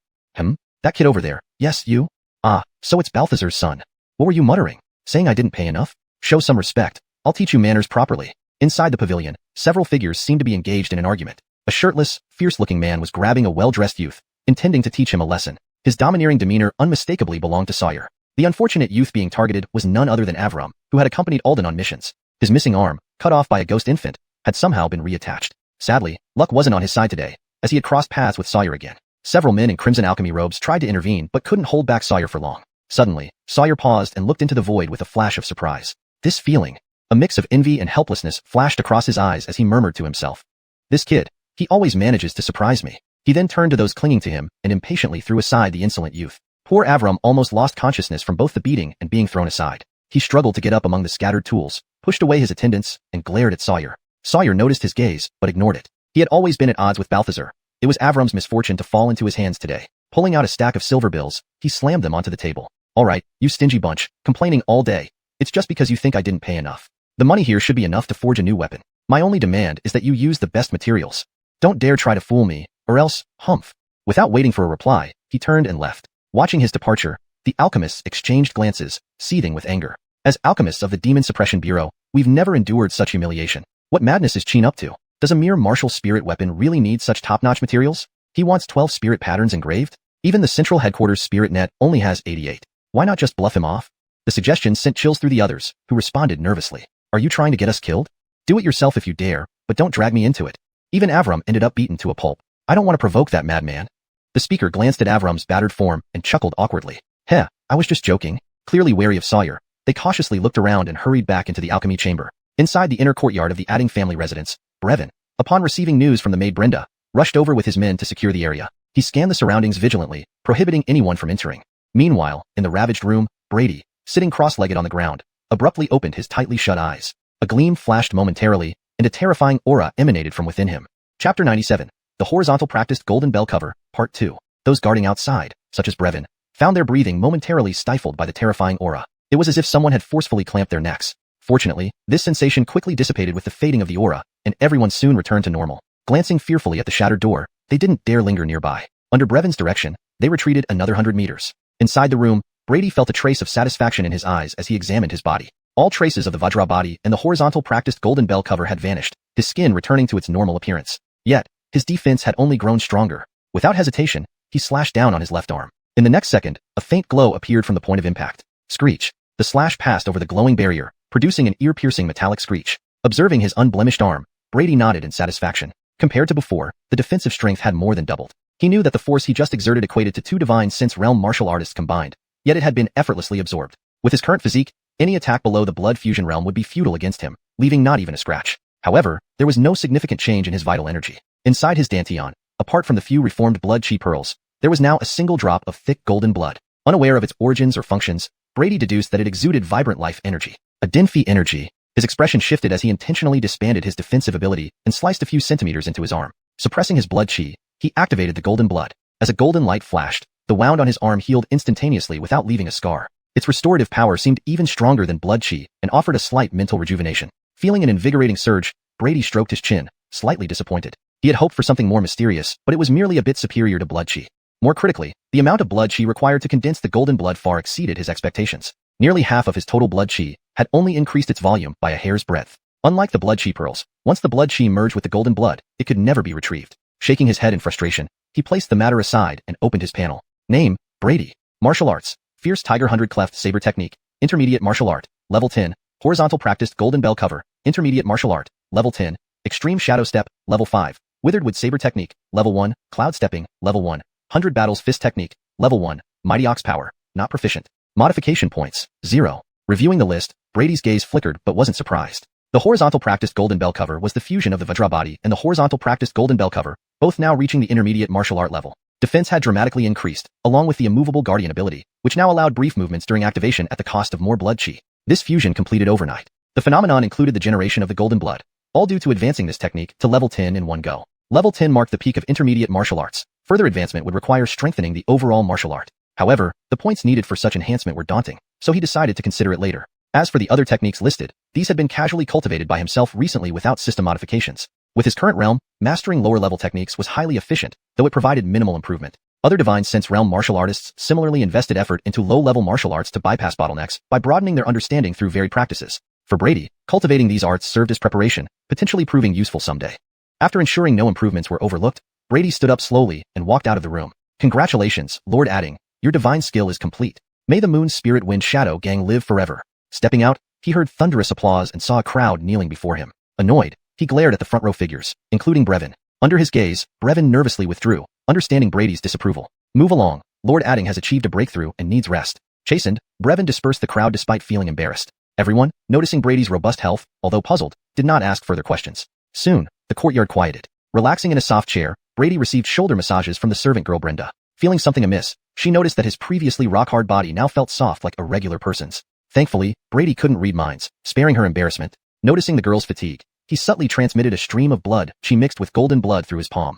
That kid over there. Yes, you? Ah, so it's Balthazar's son. What were you muttering? Saying I didn't pay enough? Show some respect. I'll teach you manners properly. Inside the pavilion, several figures seemed to be engaged in an argument. A shirtless, fierce-looking man was grabbing a well-dressed youth, intending to teach him a lesson. His domineering demeanor unmistakably belonged to Sawyer. The unfortunate youth being targeted was none other than Avram, who had accompanied Alden on missions. His missing arm, cut off by a ghost infant, had somehow been reattached. Sadly, luck wasn't on his side today, as he had crossed paths with Sawyer again. Several men in crimson alchemy robes tried to intervene but couldn't hold back Sawyer for long. Suddenly, Sawyer paused and looked into the void with a flash of surprise. This feeling, a mix of envy and helplessness, flashed across his eyes as he murmured to himself. This kid, he always manages to surprise me. He then turned to those clinging to him and impatiently threw aside the insolent youth. Poor Avram almost lost consciousness from both the beating and being thrown aside. He struggled to get up among the scattered tools, pushed away his attendants, and glared at Sawyer. Sawyer noticed his gaze, but ignored it. He had always been at odds with Balthazar. It was Avram's misfortune to fall into his hands today. Pulling out a stack of silver bills, he slammed them onto the table. All right, you stingy bunch, complaining all day. It's just because you think I didn't pay enough. The money here should be enough to forge a new weapon. My only demand is that you use the best materials. Don't dare try to fool me, Or else, humph. Without waiting for a reply, he turned and left. Watching his departure, the alchemists exchanged glances, seething with anger. As alchemists of the Demon Suppression Bureau, we've never endured such humiliation. What madness is Qin up to? Does a mere martial spirit weapon really need such top-notch materials? He wants 12 spirit patterns engraved? Even the central headquarters spirit net only has 88. Why not just bluff him off? The suggestion sent chills through the others, who responded nervously. Are you trying to get us killed? Do it yourself if you dare, but don't drag me into it. Even Avram ended up beaten to a pulp. I don't want to provoke that madman. The speaker glanced at Avram's battered form and chuckled awkwardly. Heh, I was just joking. Clearly wary of Sawyer, they cautiously looked around and hurried back into the alchemy chamber. Inside the inner courtyard of the Adding family residence, Brevin, upon receiving news from the maid Brenda, rushed over with his men to secure the area. He scanned the surroundings vigilantly, prohibiting anyone from entering. Meanwhile, in the ravaged room, Brady, sitting cross-legged on the ground, abruptly opened his tightly shut eyes. A gleam flashed momentarily, and a terrifying aura emanated from within him. Chapter 97. The Horizontal Practiced Golden Bell Cover, Part 2. Those guarding outside, such as Brevin, found their breathing momentarily stifled by the terrifying aura. It was as if someone had forcefully clamped their necks. Fortunately, this sensation quickly dissipated with the fading of the aura, and everyone soon returned to normal. Glancing fearfully at the shattered door, they didn't dare linger nearby. Under Brevin's direction, they retreated another 100 meters. Inside the room, Brady felt a trace of satisfaction in his eyes as he examined his body. All traces of the Vajra body and the horizontal practiced golden bell cover had vanished, his skin returning to its normal appearance. Yet, his defense had only grown stronger. Without hesitation, he slashed down on his left arm. In the next second, a faint glow appeared from the point of impact. Screech. The slash passed over the glowing barrier, producing an ear-piercing metallic screech. Observing his unblemished arm, Brady nodded in satisfaction. Compared to before, the defensive strength had more than doubled. He knew that the force he just exerted equated to 2 divine sense realm martial artists combined, yet it had been effortlessly absorbed. With his current physique, any attack below the blood fusion realm would be futile against him, leaving not even a scratch. However, there was no significant change in his vital energy. Inside his dantian, apart from the few reformed blood chi pearls, there was now a single drop of thick golden blood. Unaware of its origins or functions, Brady deduced that it exuded vibrant life energy. A Dinfi energy. His expression shifted as he intentionally disbanded his defensive ability and sliced a few centimeters into his arm. Suppressing his blood chi, he activated the golden blood. As a golden light flashed, the wound on his arm healed instantaneously without leaving a scar. Its restorative power seemed even stronger than blood chi and offered a slight mental rejuvenation. Feeling an invigorating surge, Brady stroked his chin, slightly disappointed. He had hoped for something more mysterious, but it was merely a bit superior to blood chi. More critically, the amount of blood chi required to condense the golden blood far exceeded his expectations. Nearly half of his total blood chi had only increased its volume by a hair's breadth. Unlike the blood chi pearls, once the blood chi merged with the golden blood, it could never be retrieved. Shaking his head in frustration, he placed the matter aside and opened his panel. Name, Brady. Martial Arts. Fierce Tiger 100 Cleft Saber Technique. Intermediate Martial Art. Level 10. Horizontal Practiced Golden Bell Cover. Intermediate Martial Art. Level 10. Extreme Shadow Step. Level 5. Withered Wood Saber Technique. Level 1. Cloud Stepping. Level 1. 100 Battles Fist Technique. Level 1. Mighty Ox Power. Not proficient. Modification points. 0. Reviewing the list, Brady's gaze flickered but wasn't surprised. The horizontal practiced golden bell cover was the fusion of the Vajra body and the horizontal practiced golden bell cover, both now reaching the intermediate martial art level. Defense had dramatically increased, along with the immovable guardian ability, which now allowed brief movements during activation at the cost of more blood chi. This fusion completed overnight. The phenomenon included the generation of the golden blood, all due to advancing this technique to level 10 in one go. Level 10 marked the peak of intermediate martial arts. Further advancement would require strengthening the overall martial art. However, the points needed for such enhancement were daunting, so he decided to consider it later. As for the other techniques listed, these had been casually cultivated by himself recently without system modifications. With his current realm, mastering lower-level techniques was highly efficient, though it provided minimal improvement. Other Divine Sense realm martial artists similarly invested effort into low-level martial arts to bypass bottlenecks by broadening their understanding through varied practices. For Brady, cultivating these arts served as preparation, potentially proving useful someday. After ensuring no improvements were overlooked, Brady stood up slowly and walked out of the room. Congratulations, Lord Adding. Your divine skill is complete. May the Moon Spirit Wind Shadow Gang live forever. Stepping out, he heard thunderous applause and saw a crowd kneeling before him. Annoyed, he glared at the front row figures, including Brevin. Under his gaze, Brevin nervously withdrew, understanding Brady's disapproval. Move along. Lord Adding has achieved a breakthrough and needs rest. Chastened, Brevin dispersed the crowd despite feeling embarrassed. Everyone, noticing Brady's robust health, although puzzled, did not ask further questions. Soon, the courtyard quieted. Relaxing in a soft chair, Brady received shoulder massages from the servant girl Brenda. Feeling something amiss, she noticed that his previously rock-hard body now felt soft like a regular person's. Thankfully, Brady couldn't read minds, sparing her embarrassment. Noticing the girl's fatigue, he subtly transmitted a stream of blood she mixed with golden blood through his palm.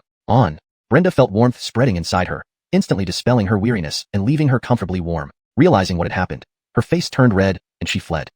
Brenda felt warmth spreading inside her, instantly dispelling her weariness and leaving her comfortably warm. Realizing what had happened, her face turned red, and she fled.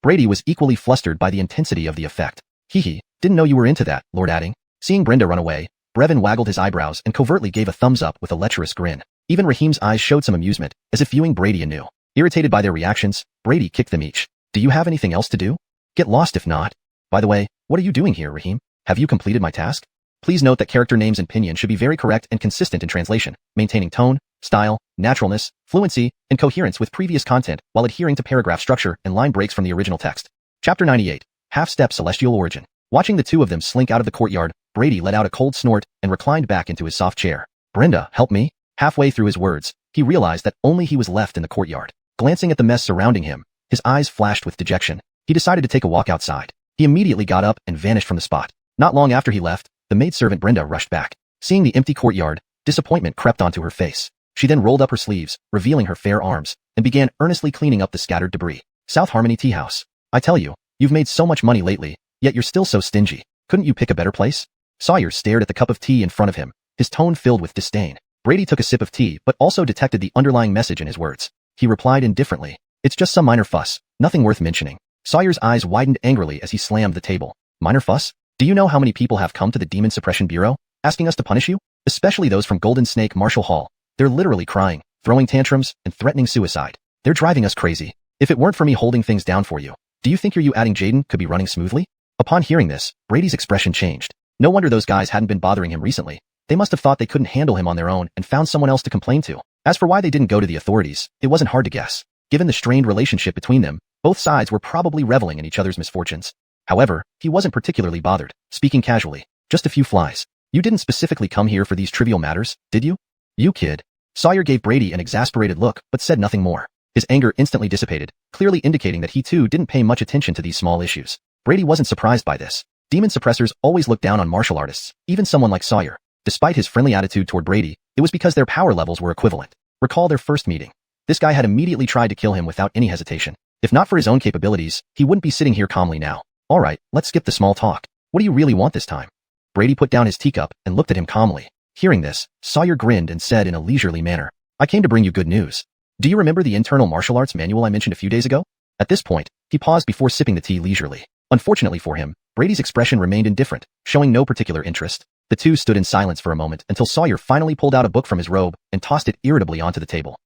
Brady was equally flustered by the intensity of the effect. Didn't know you were into that, Lord Adding. Seeing Brenda run away, Brevin waggled his eyebrows and covertly gave a thumbs up with a lecherous grin. Even Raheem's eyes showed some amusement, as if viewing Brady anew. Irritated by their reactions, Brady kicked them each. Do you have anything else to do? Get lost if not. By the way, what are you doing here, Raheem? Have you completed my task? Please note that character names and pinyin should be very correct and consistent in translation, maintaining tone, style, naturalness, fluency, and coherence with previous content while adhering to paragraph structure and line breaks from the original text. Chapter 98. Half-Step Celestial Origin. Watching the two of them slink out of the courtyard, Brady let out a cold snort and reclined back into his soft chair. Brenda, help me? Halfway through his words, he realized that only he was left in the courtyard. Glancing at the mess surrounding him, his eyes flashed with dejection. He decided to take a walk outside. He immediately got up and vanished from the spot. Not long after he left, the maidservant Brenda rushed back. Seeing the empty courtyard, disappointment crept onto her face. She then rolled up her sleeves, revealing her fair arms, and began earnestly cleaning up the scattered debris. South Harmony Tea House. I tell you, you've made so much money lately, yet you're still so stingy. Couldn't you pick a better place? Sawyer stared at the cup of tea in front of him, his tone filled with disdain. Brady took a sip of tea but also detected the underlying message in his words. He replied indifferently, it's just some minor fuss, nothing worth mentioning. Sawyer's eyes widened angrily as he slammed the table. Minor fuss? Do you know how many people have come to the Demon Suppression Bureau, asking us to punish you? Especially those from Golden Snake Marshall Hall. They're literally crying, throwing tantrums, and threatening suicide. They're driving us crazy. If it weren't for me holding things down for you, do you think you adding Jaden could be running smoothly? Upon hearing this, Brady's expression changed. No wonder those guys hadn't been bothering him recently. They must have thought they couldn't handle him on their own and found someone else to complain to. As for why they didn't go to the authorities, it wasn't hard to guess. Given the strained relationship between them, both sides were probably reveling in each other's misfortunes. However, he wasn't particularly bothered, speaking casually. Just a few flies. You didn't specifically come here for these trivial matters, did you? You kid. Sawyer gave Brady an exasperated look but said nothing more. His anger instantly dissipated, clearly indicating that he too didn't pay much attention to these small issues. Brady wasn't surprised by this. Demon suppressors always looked down on martial artists, even someone like Sawyer. Despite his friendly attitude toward Brady, it was because their power levels were equivalent. Recall their first meeting. This guy had immediately tried to kill him without any hesitation. If not for his own capabilities, he wouldn't be sitting here calmly now. Alright, let's skip the small talk. What do you really want this time? Brady put down his teacup and looked at him calmly. Hearing this, Sawyer grinned and said in a leisurely manner, I came to bring you good news. Do you remember the internal martial arts manual I mentioned a few days ago? At this point, he paused before sipping the tea leisurely. Unfortunately for him, Brady's expression remained indifferent, showing no particular interest. The two stood in silence for a moment until Sawyer finally pulled out a book from his robe and tossed it irritably onto the table.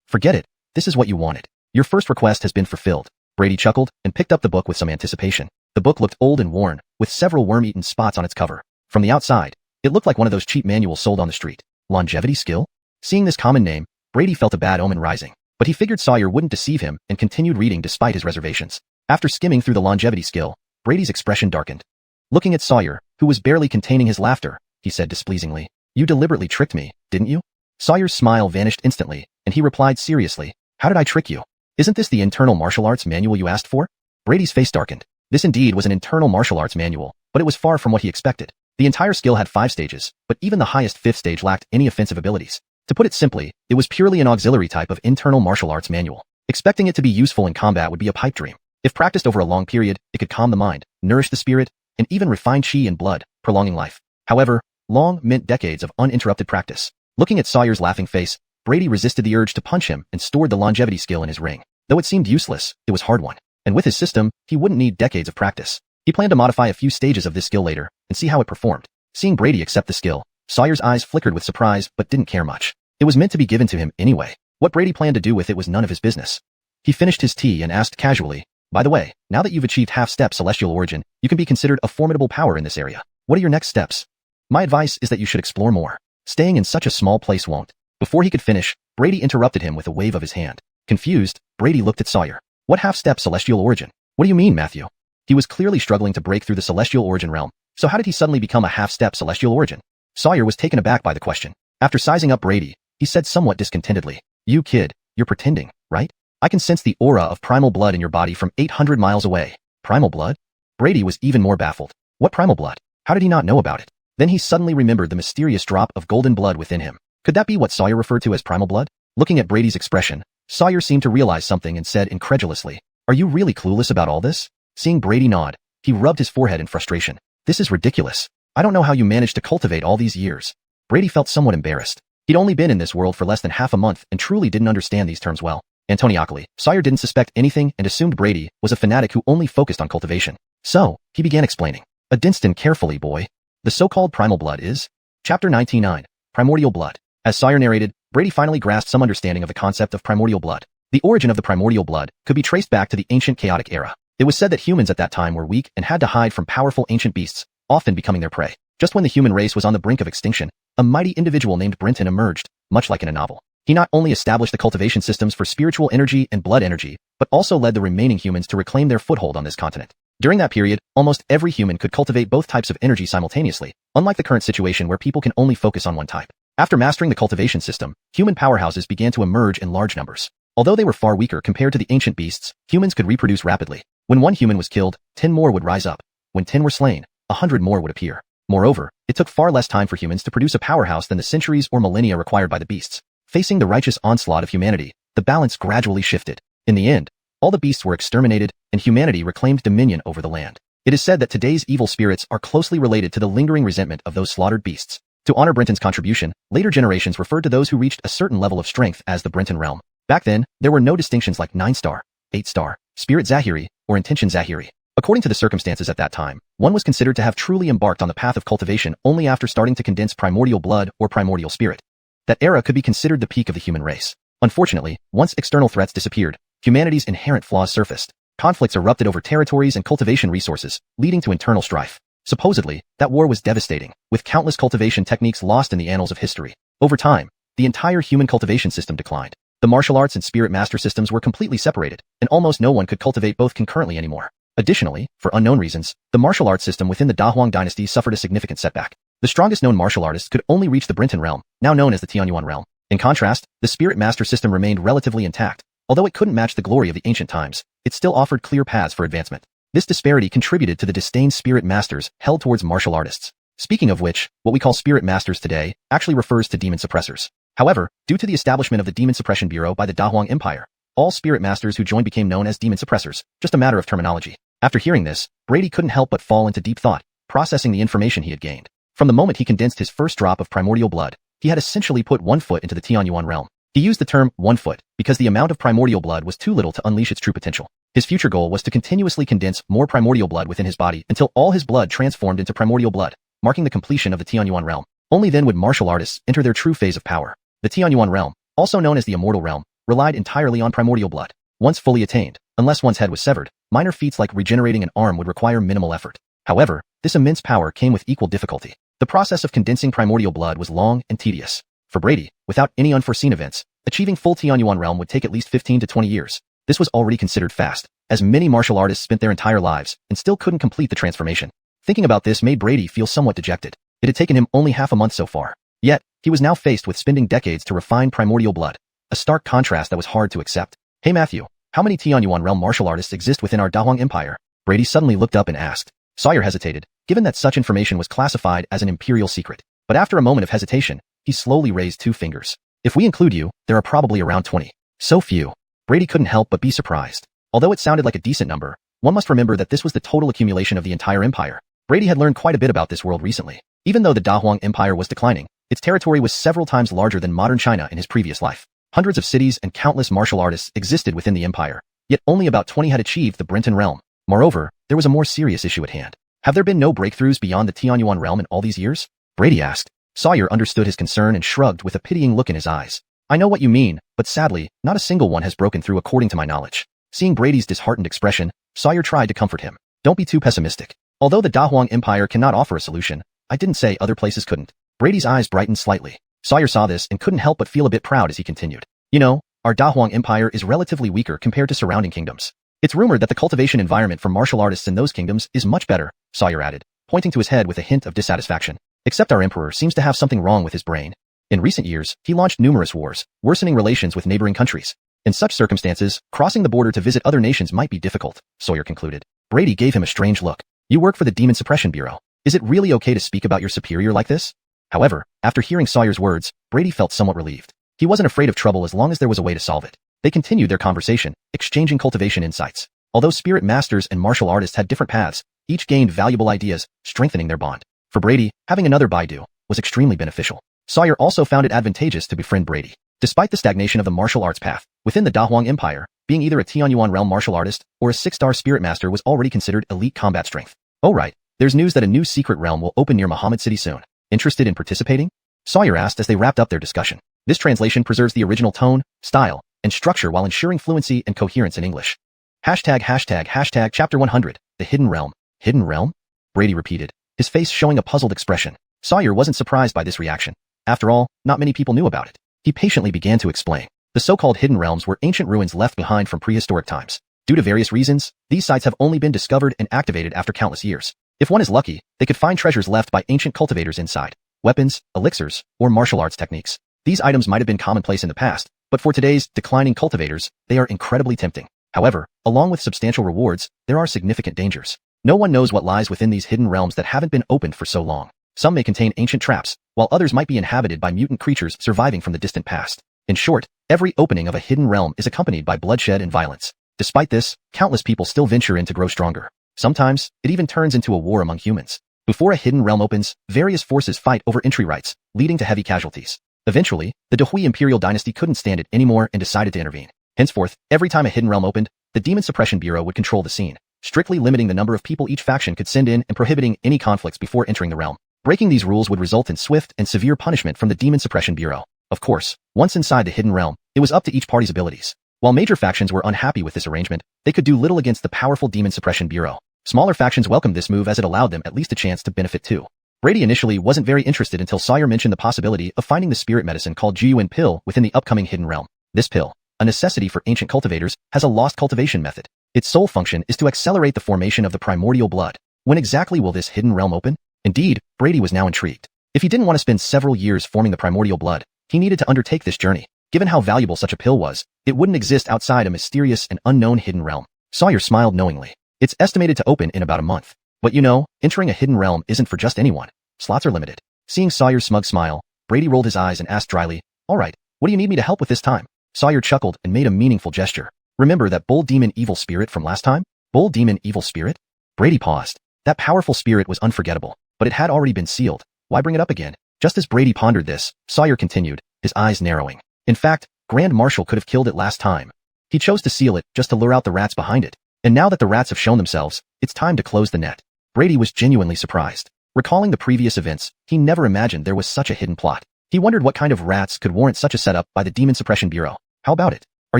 Forget it. This is what you wanted. Your first request has been fulfilled. Brady chuckled and picked up the book with some anticipation. The book looked old and worn, with several worm-eaten spots on its cover. From the outside, it looked like one of those cheap manuals sold on the street. Longevity skill? Seeing this common name, Brady felt a bad omen rising, but he figured Sawyer wouldn't deceive him and continued reading despite his reservations. After skimming through the longevity skill, Brady's expression darkened. Looking at Sawyer, who was barely containing his laughter, he said displeasingly, You deliberately tricked me, didn't you? Sawyer's smile vanished instantly, and he replied seriously, How did I trick you? Isn't this the internal martial arts manual you asked for? Brady's face darkened. This indeed was an internal martial arts manual, but it was far from what he expected. The entire skill had 5 stages, but even the highest 5th stage lacked any offensive abilities. To put it simply, it was purely an auxiliary type of internal martial arts manual. Expecting it to be useful in combat would be a pipe dream. If practiced over a long period, it could calm the mind, nourish the spirit, and even refine chi and blood, prolonging life. However, long meant decades of uninterrupted practice. Looking at Sawyer's laughing face, Brady resisted the urge to punch him and stored the longevity skill in his ring. Though it seemed useless, it was hard won. And with his system, he wouldn't need decades of practice. He planned to modify a few stages of this skill later and see how it performed. Seeing Brady accept the skill, Sawyer's eyes flickered with surprise but didn't care much. It was meant to be given to him anyway. What Brady planned to do with it was none of his business. He finished his tea and asked casually, By the way, now that you've achieved half-step celestial origin, you can be considered a formidable power in this area. What are your next steps? My advice is that you should explore more. Staying in such a small place won't. Before he could finish, Brady interrupted him with a wave of his hand. Confused, Brady looked at Sawyer. What half-step celestial origin? What do you mean, Matthew? He was clearly struggling to break through the celestial origin realm, so how did he suddenly become a half-step celestial origin? Sawyer was taken aback by the question. After sizing up Brady, he said somewhat discontentedly, You kid, you're pretending, right? I can sense the aura of primal blood in your body from 800 miles away. Primal blood? Brady was even more baffled. What primal blood? How did he not know about it? Then he suddenly remembered the mysterious drop of golden blood within him. Could that be what Sawyer referred to as primal blood? Looking at Brady's expression, Sawyer seemed to realize something and said incredulously, Are you really clueless about all this? Seeing Brady nod, he rubbed his forehead in frustration. This is ridiculous. I don't know how you managed to cultivate all these years. Brady felt somewhat embarrassed. He'd only been in this world for less than half a month and truly didn't understand these terms well. Antoniacally, Sawyer didn't suspect anything and assumed Brady was a fanatic who only focused on cultivation. So, he began explaining. Adinston carefully, boy. The so-called primal blood is? Chapter 99, Primordial Blood. As Sawyer narrated, Brady finally grasped some understanding of the concept of primordial blood. The origin of the primordial blood could be traced back to the ancient chaotic era. It was said that humans at that time were weak and had to hide from powerful ancient beasts, often becoming their prey. Just when the human race was on the brink of extinction, a mighty individual named Brenton emerged, much like in a novel. He not only established the cultivation systems for spiritual energy and blood energy, but also led the remaining humans to reclaim their foothold on this continent. During that period, almost every human could cultivate both types of energy simultaneously, unlike the current situation where people can only focus on one type. After mastering the cultivation system, human powerhouses began to emerge in large numbers. Although they were far weaker compared to the ancient beasts, humans could reproduce rapidly. When one human was killed, 10 more would rise up. When 10 were slain, 100 more would appear. Moreover, it took far less time for humans to produce a powerhouse than the centuries or millennia required by the beasts. Facing the righteous onslaught of humanity, the balance gradually shifted. In the end, all the beasts were exterminated, and humanity reclaimed dominion over the land. It is said that today's evil spirits are closely related to the lingering resentment of those slaughtered beasts. To honor Brenton's contribution, later generations referred to those who reached a certain level of strength as the Brenton realm. Back then, there were no distinctions like 9-star, 8-star, Spirit Zahiri, or Intention Zahiri. According to the circumstances at that time, one was considered to have truly embarked on the path of cultivation only after starting to condense primordial blood or primordial spirit. That era could be considered the peak of the human race. Unfortunately, once external threats disappeared, humanity's inherent flaws surfaced. Conflicts erupted over territories and cultivation resources, leading to internal strife. Supposedly, that war was devastating, with countless cultivation techniques lost in the annals of history. Over time, the entire human cultivation system declined. The martial arts and spirit master systems were completely separated, and almost no one could cultivate both concurrently anymore. Additionally, for unknown reasons, the martial arts system within the Dahuang dynasty suffered a significant setback. The strongest known martial artists could only reach the Brenton realm, now known as the xuanhuan realm. In contrast, the spirit master system remained relatively intact. Although it couldn't match the glory of the ancient times, it still offered clear paths for advancement. This disparity contributed to the disdain spirit masters held towards martial artists. Speaking of which, what we call spirit masters today actually refers to demon suppressors. However, due to the establishment of the Demon Suppression Bureau by the Dahuang Empire, all spirit masters who joined became known as demon suppressors, just a matter of terminology. After hearing this, Brady couldn't help but fall into deep thought, processing the information he had gained. From the moment he condensed his first drop of primordial blood, he had essentially put one foot into the Tianyuan realm. He used the term 1 foot because the amount of primordial blood was too little to unleash its true potential. His future goal was to continuously condense more primordial blood within his body until all his blood transformed into primordial blood, marking the completion of the Tianyuan realm. Only then would martial artists enter their true phase of power. The Tianyuan realm, also known as the immortal realm, relied entirely on primordial blood. Once fully attained, unless one's head was severed, minor feats like regenerating an arm would require minimal effort. However, this immense power came with equal difficulty. The process of condensing primordial blood was long and tedious. For Brady, without any unforeseen events, achieving full Tianyuan realm would take at least 15 to 20 years. This was already considered fast, as many martial artists spent their entire lives and still couldn't complete the transformation. Thinking about this made Brady feel somewhat dejected. It had taken him only half a month so far. Yet, he was now faced with spending decades to refine primordial blood, a stark contrast that was hard to accept. Hey Matthew, how many Tianyuan realm martial artists exist within our Dahuang Empire? Brady suddenly looked up and asked. Sawyer hesitated, given that such information was classified as an imperial secret. But after a moment of hesitation, he slowly raised 2 fingers. If we include you, there are probably around 20. So few. Brady couldn't help but be surprised. Although it sounded like a decent number, one must remember that this was the total accumulation of the entire empire. Brady had learned quite a bit about this world recently. Even though the Dahuang Empire was declining, its territory was several times larger than modern China in his previous life. Hundreds of cities and countless martial artists existed within the empire, yet only about 20 had achieved the Brenton realm. Moreover, there was a more serious issue at hand. Have there been no breakthroughs beyond the Tianyuan realm in all these years? Brady asked. Sawyer understood his concern and shrugged with a pitying look in his eyes. I know what you mean, but sadly, not a single one has broken through according to my knowledge. Seeing Brady's disheartened expression, Sawyer tried to comfort him. Don't be too pessimistic. Although the Dahuang Empire cannot offer a solution, I didn't say other places couldn't. Brady's eyes brightened slightly. Sawyer saw this and couldn't help but feel a bit proud as he continued. You know, our Dahuang Empire is relatively weaker compared to surrounding kingdoms. It's rumored that the cultivation environment for martial artists in those kingdoms is much better, Sawyer added, pointing to his head with a hint of dissatisfaction. Except our emperor seems to have something wrong with his brain. In recent years, he launched numerous wars, worsening relations with neighboring countries. In such circumstances, crossing the border to visit other nations might be difficult, Sawyer concluded. Brady gave him a strange look. You work for the Demon Suppression Bureau. Is it really okay to speak about your superior like this? However, after hearing Sawyer's words, Brady felt somewhat relieved. He wasn't afraid of trouble as long as there was a way to solve it. They continued their conversation, exchanging cultivation insights. Although spirit masters and martial artists had different paths, each gained valuable ideas, strengthening their bond. For Brady, having another Baidu was extremely beneficial. Sawyer also found it advantageous to befriend Brady. Despite the stagnation of the martial arts path, within the Dahuang Empire, being either a Tianyuan realm martial artist or a 6-star spirit master was already considered elite combat strength. Oh right, There's news that a new secret realm will open near Muhammad City soon. Interested in participating? Sawyer asked as they wrapped up their discussion. This translation preserves the original tone, style, and structure while ensuring fluency and coherence in English. ##### Chapter 100, The Hidden Realm. Hidden Realm? Brady repeated, his face showing a puzzled expression. Sawyer wasn't surprised by this reaction. After all, not many people knew about it. He patiently began to explain. The so-called hidden realms were ancient ruins left behind from prehistoric times. Due to various reasons, these sites have only been discovered and activated after countless years. If one is lucky, they could find treasures left by ancient cultivators inside. Weapons, elixirs, or martial arts techniques. These items might have been commonplace in the past, but for today's declining cultivators, they are incredibly tempting. However, along with substantial rewards, there are significant dangers. No one knows what lies within these hidden realms that haven't been opened for so long. Some may contain ancient traps, while others might be inhabited by mutant creatures surviving from the distant past. In short, every opening of a hidden realm is accompanied by bloodshed and violence. Despite this, countless people still venture in to grow stronger. Sometimes, it even turns into a war among humans. Before a hidden realm opens, various forces fight over entry rights, leading to heavy casualties. Eventually, the Dehui imperial dynasty couldn't stand it anymore and decided to intervene. Henceforth, every time a hidden realm opened, the Demon Suppression Bureau would control the scene, strictly limiting the number of people each faction could send in and prohibiting any conflicts before entering the realm. Breaking these rules would result in swift and severe punishment from the Demon Suppression Bureau. Of course, once inside the hidden realm, it was up to each party's abilities. While major factions were unhappy with this arrangement, they could do little against the powerful Demon Suppression Bureau. Smaller factions welcomed this move as it allowed them at least a chance to benefit too. Brady initially wasn't very interested until Sawyer mentioned the possibility of finding the spirit medicine called xiuxian pill within the upcoming hidden realm. This pill, a necessity for ancient cultivators, has a lost cultivation method. Its sole function is to accelerate the formation of the primordial blood. When exactly will this hidden realm open? Indeed, Brady was now intrigued. If he didn't want to spend several years forming the primordial blood, he needed to undertake this journey. Given how valuable such a pill was, it wouldn't exist outside a mysterious and unknown hidden realm. Sawyer smiled knowingly. It's estimated to open in about a month. But you know, entering a hidden realm isn't for just anyone. Slots are limited. Seeing Sawyer's smug smile, Brady rolled his eyes and asked dryly, "All right, what do you need me to help with this time?" Sawyer chuckled and made a meaningful gesture. "Remember that bold demon evil spirit from last time? Bold demon evil spirit?" Brady paused. That powerful spirit was unforgettable, but it had already been sealed. Why bring it up again? Just as Brady pondered this, Sawyer continued, his eyes narrowing. In fact, Grand Marshal could have killed it last time. He chose to seal it just to lure out the rats behind it. And now that the rats have shown themselves, it's time to close the net. Brady was genuinely surprised. Recalling the previous events, he never imagined there was such a hidden plot. He wondered what kind of rats could warrant such a setup by the Demon Suppression Bureau. How about it? Are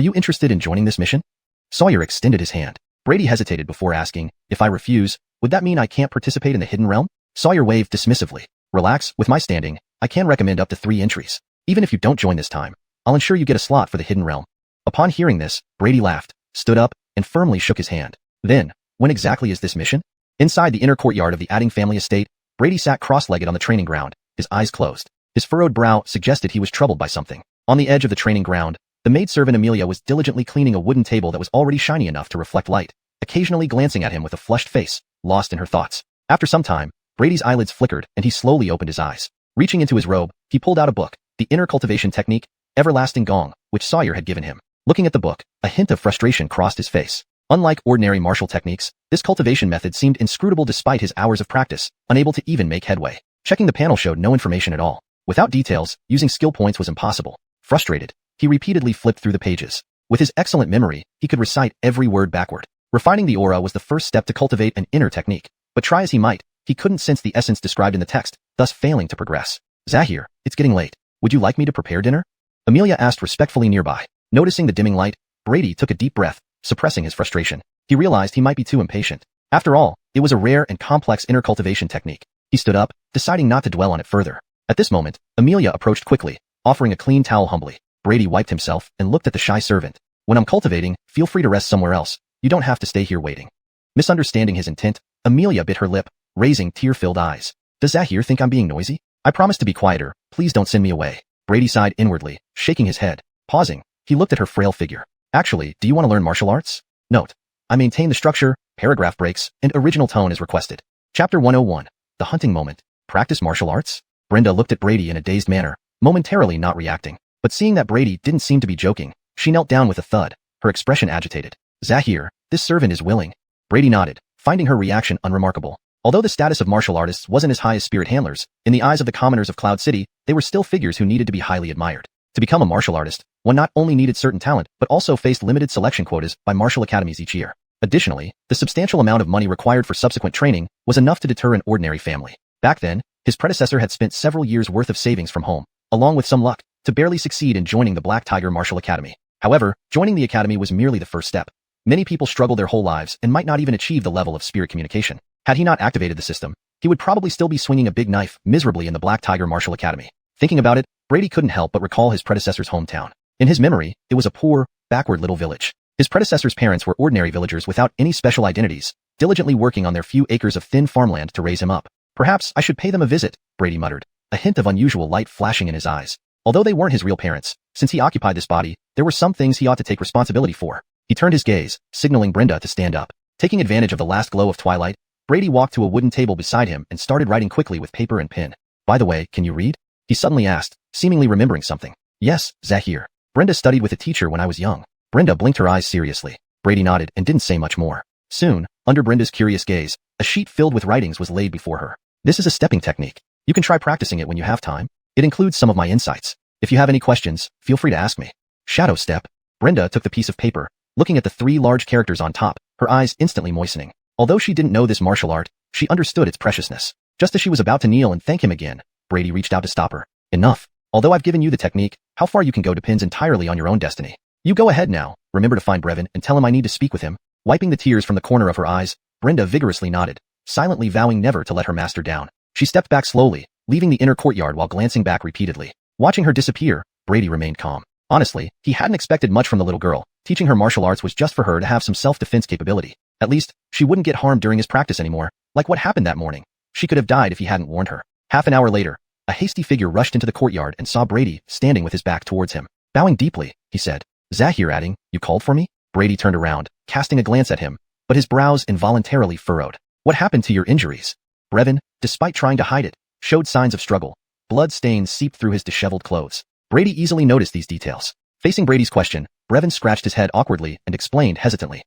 you interested in joining this mission? Sawyer extended his hand. Brady hesitated before asking, if I refuse, would that mean I can't participate in the hidden realm? Sawyer waved dismissively. Relax, with my standing, I can recommend up to 3 entries. Even if you don't join this time, I'll ensure you get a slot for the hidden realm. Upon hearing this, Brady laughed, stood up, and firmly shook his hand. Then, when exactly is this mission? Inside the inner courtyard of the Adding family estate, Brady sat cross-legged on the training ground, his eyes closed. His furrowed brow suggested he was troubled by something. On the edge of the training ground, the maidservant Amelia was diligently cleaning a wooden table that was already shiny enough to reflect light, occasionally glancing at him with a flushed face, lost in her thoughts. After some time, Brady's eyelids flickered and he slowly opened his eyes. Reaching into his robe, he pulled out a book, The Inner Cultivation Technique, Everlasting Gong, which Sawyer had given him. Looking at the book, a hint of frustration crossed his face. Unlike ordinary martial techniques, this cultivation method seemed inscrutable despite his hours of practice, unable to even make headway. Checking the panel showed no information at all. Without details, using skill points was impossible. Frustrated, he repeatedly flipped through the pages. With his excellent memory, he could recite every word backward. Refining the aura was the first step to cultivate an inner technique, but try as he might, he couldn't sense the essence described in the text, thus failing to progress. Zahir, it's getting late. Would you like me to prepare dinner? Amelia asked respectfully nearby. Noticing the dimming light, Brady took a deep breath, suppressing his frustration. He realized he might be too impatient. After all, it was a rare and complex inner cultivation technique. He stood up, deciding not to dwell on it further. At this moment, Amelia approached quickly, offering a clean towel humbly. Brady wiped himself and looked at the shy servant. When I'm cultivating, feel free to rest somewhere else. You don't have to stay here waiting. Misunderstanding his intent, Amelia bit her lip, raising tear-filled eyes. Does Zahir think I'm being noisy? I promise to be quieter. Please don't send me away. Brady sighed inwardly, shaking his head. Pausing, he looked at her frail figure. Actually, do you want to learn martial arts? Note: I maintain the structure, paragraph breaks, and original tone as requested. Chapter 101. The Hunting Moment. Practice martial arts? Brenda looked at Brady in a dazed manner, momentarily not reacting. But seeing that Brady didn't seem to be joking, she knelt down with a thud, her expression agitated. Zahir, this servant is willing. Brady nodded, finding her reaction unremarkable. Although the status of martial artists wasn't as high as spirit handlers, in the eyes of the commoners of Cloud City, they were still figures who needed to be highly admired. To become a martial artist, one not only needed certain talent, but also faced limited selection quotas by martial academies each year. Additionally, the substantial amount of money required for subsequent training was enough to deter an ordinary family. Back then, his predecessor had spent several years' worth of savings from home, along with some luck, to barely succeed in joining the Black Tiger Martial Academy. However, joining the academy was merely the first step. Many people struggle their whole lives and might not even achieve the level of spirit communication. Had he not activated the system, he would probably still be swinging a big knife miserably in the Black Tiger Martial Academy. Thinking about it, Brady couldn't help but recall his predecessor's hometown. In his memory, it was a poor, backward little village. His predecessor's parents were ordinary villagers without any special identities, diligently working on their few acres of thin farmland to raise him up. Perhaps I should pay them a visit, Brady muttered, a hint of unusual light flashing in his eyes. Although they weren't his real parents, since he occupied this body, there were some things he ought to take responsibility for. He turned his gaze, signaling Brenda to stand up. Taking advantage of the last glow of twilight, Brady walked to a wooden table beside him and started writing quickly with paper and pen. By the way, can you read? He suddenly asked, seemingly remembering something. Yes, Zahir. Brenda studied with a teacher when I was young. Brenda blinked her eyes seriously. Brady nodded and didn't say much more. Soon, under Brenda's curious gaze, a sheet filled with writings was laid before her. This is a stepping technique. You can try practicing it when you have time. It includes some of my insights. If you have any questions, feel free to ask me. Shadow step. Brenda took the piece of paper, looking at the 3 large characters on top, her eyes instantly moistening. Although she didn't know this martial art, she understood its preciousness. Just as she was about to kneel and thank him again, Brady reached out to stop her. Enough. Although I've given you the technique, how far you can go depends entirely on your own destiny. You go ahead now. Remember to find Brevin and tell him I need to speak with him. Wiping the tears from the corner of her eyes, Brenda vigorously nodded, silently vowing never to let her master down. She stepped back slowly, leaving the inner courtyard while glancing back repeatedly. Watching her disappear, Brady remained calm. Honestly, he hadn't expected much from the little girl. Teaching her martial arts was just for her to have some self-defense capability. At least, she wouldn't get harmed during his practice anymore, like what happened that morning. She could have died if he hadn't warned her. Half an hour later, a hasty figure rushed into the courtyard and saw Brady standing with his back towards him. Bowing deeply, he said, Zahir, adding, you called for me? Brady turned around, casting a glance at him, but his brows involuntarily furrowed. What happened to your injuries? Brevin, despite trying to hide it, showed signs of struggle. Blood stains seeped through his disheveled clothes. Brady easily noticed these details. Facing Brady's question, Brevin scratched his head awkwardly and explained hesitantly.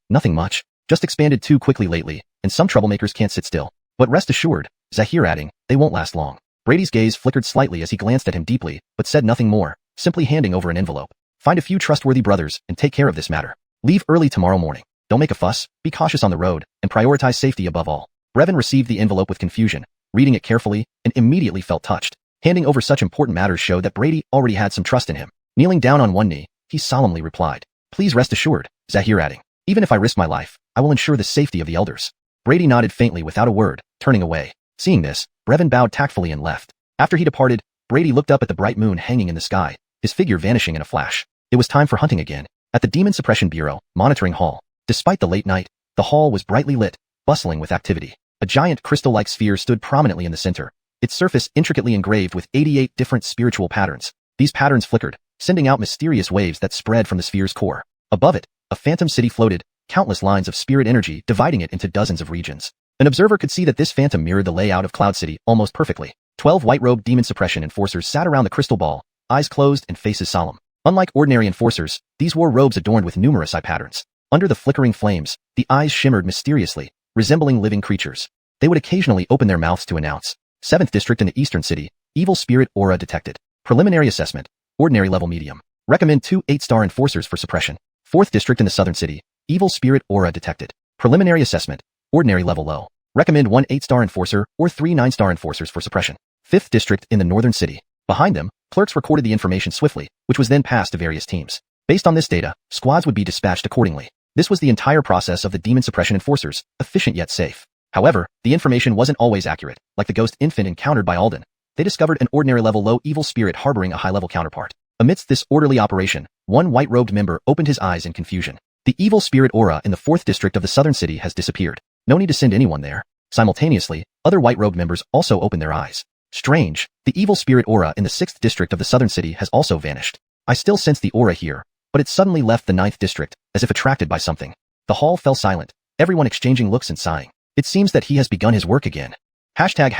Nothing much. Just expanded too quickly lately, and some troublemakers can't sit still. But rest assured, Zahir, adding, they won't last long. Brady's gaze flickered slightly as he glanced at him deeply, but said nothing more, simply handing over an envelope. Find a few trustworthy brothers and take care of this matter. Leave early tomorrow morning. Don't make a fuss, be cautious on the road, and prioritize safety above all. Brevin received the envelope with confusion, reading it carefully, and immediately felt touched. Handing over such important matters showed that Brady already had some trust in him. Kneeling down on one knee, he solemnly replied, Please rest assured, Zahir, adding, even if I risk my life, I will ensure the safety of the elders. Brady nodded faintly without a word, turning away. Seeing this, Brevin bowed tactfully and left. After he departed, Brady looked up at the bright moon hanging in the sky, his figure vanishing in a flash. It was time for hunting again. At the Demon Suppression Bureau, monitoring hall. Despite the late night, the hall was brightly lit, bustling with activity. A giant crystal-like sphere stood prominently in the center, its surface intricately engraved with 88 different spiritual patterns. These patterns flickered, sending out mysterious waves that spread from the sphere's core. Above it, a phantom city floated, countless lines of spirit energy dividing it into dozens of regions. An observer could see that this phantom mirrored the layout of Cloud City almost perfectly. 12 white-robed demon suppression enforcers sat around the crystal ball, eyes closed and faces solemn. Unlike ordinary enforcers, these wore robes adorned with numerous eye patterns. Under the flickering flames, the eyes shimmered mysteriously, resembling living creatures. They would occasionally open their mouths to announce, 7th District in the Eastern City, evil spirit aura detected. Preliminary assessment, ordinary level medium. Recommend 2 8-star enforcers for suppression. 4th District in the Southern City, evil spirit aura detected. Preliminary assessment, ordinary level low. Recommend 1 8-star enforcer or 3 9-star enforcers for suppression. 5th District in the Northern City. Behind them, clerks recorded the information swiftly, which was then passed to various teams. Based on this data, squads would be dispatched accordingly. This was the entire process of the demon suppression enforcers, efficient yet safe. However, the information wasn't always accurate. Like the ghost infant encountered by Alden, they discovered an ordinary level low evil spirit harboring a high-level counterpart. Amidst this orderly operation, one white-robed member opened his eyes in confusion. The evil spirit aura in the 4th District of the Southern City has disappeared. No need to send anyone there. Simultaneously, other white-robed members also opened their eyes. Strange, the evil spirit aura in the 6th District of the Southern City has also vanished. I still sense the aura here, but it suddenly left the 9th District, as if attracted by something. The hall fell silent, everyone exchanging looks and sighing. It seems that he has begun his work again. Chapter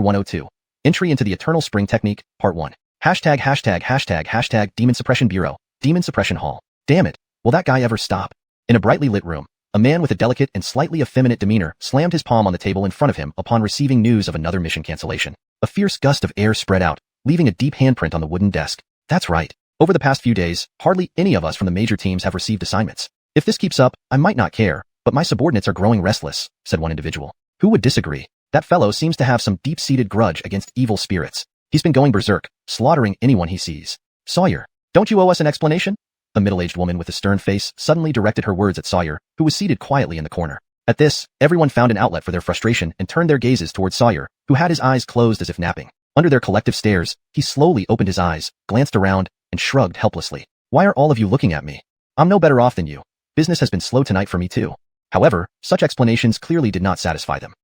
102. Entry into the Eternal Spring Technique, Part 1. Demon Suppression Bureau, Demon Suppression Hall. Damn it, will that guy ever stop? In a brightly lit room, a man with a delicate and slightly effeminate demeanor slammed his palm on the table in front of him upon receiving news of another mission cancellation. A fierce gust of air spread out, leaving a deep handprint on the wooden desk. That's right. Over the past few days, hardly any of us from the major teams have received assignments. If this keeps up, I might not care, but my subordinates are growing restless, said one individual. Who would disagree? That fellow seems to have some deep-seated grudge against evil spirits. He's been going berserk, slaughtering anyone he sees. Sawyer, don't you owe us an explanation? A middle-aged woman with a stern face suddenly directed her words at Sawyer, who was seated quietly in the corner. At this, everyone found an outlet for their frustration and turned their gazes towards Sawyer, who had his eyes closed as if napping. Under their collective stares, he slowly opened his eyes, glanced around, and shrugged helplessly. Why are all of you looking at me? I'm no better off than you. Business has been slow tonight for me too. However, such explanations clearly did not satisfy them.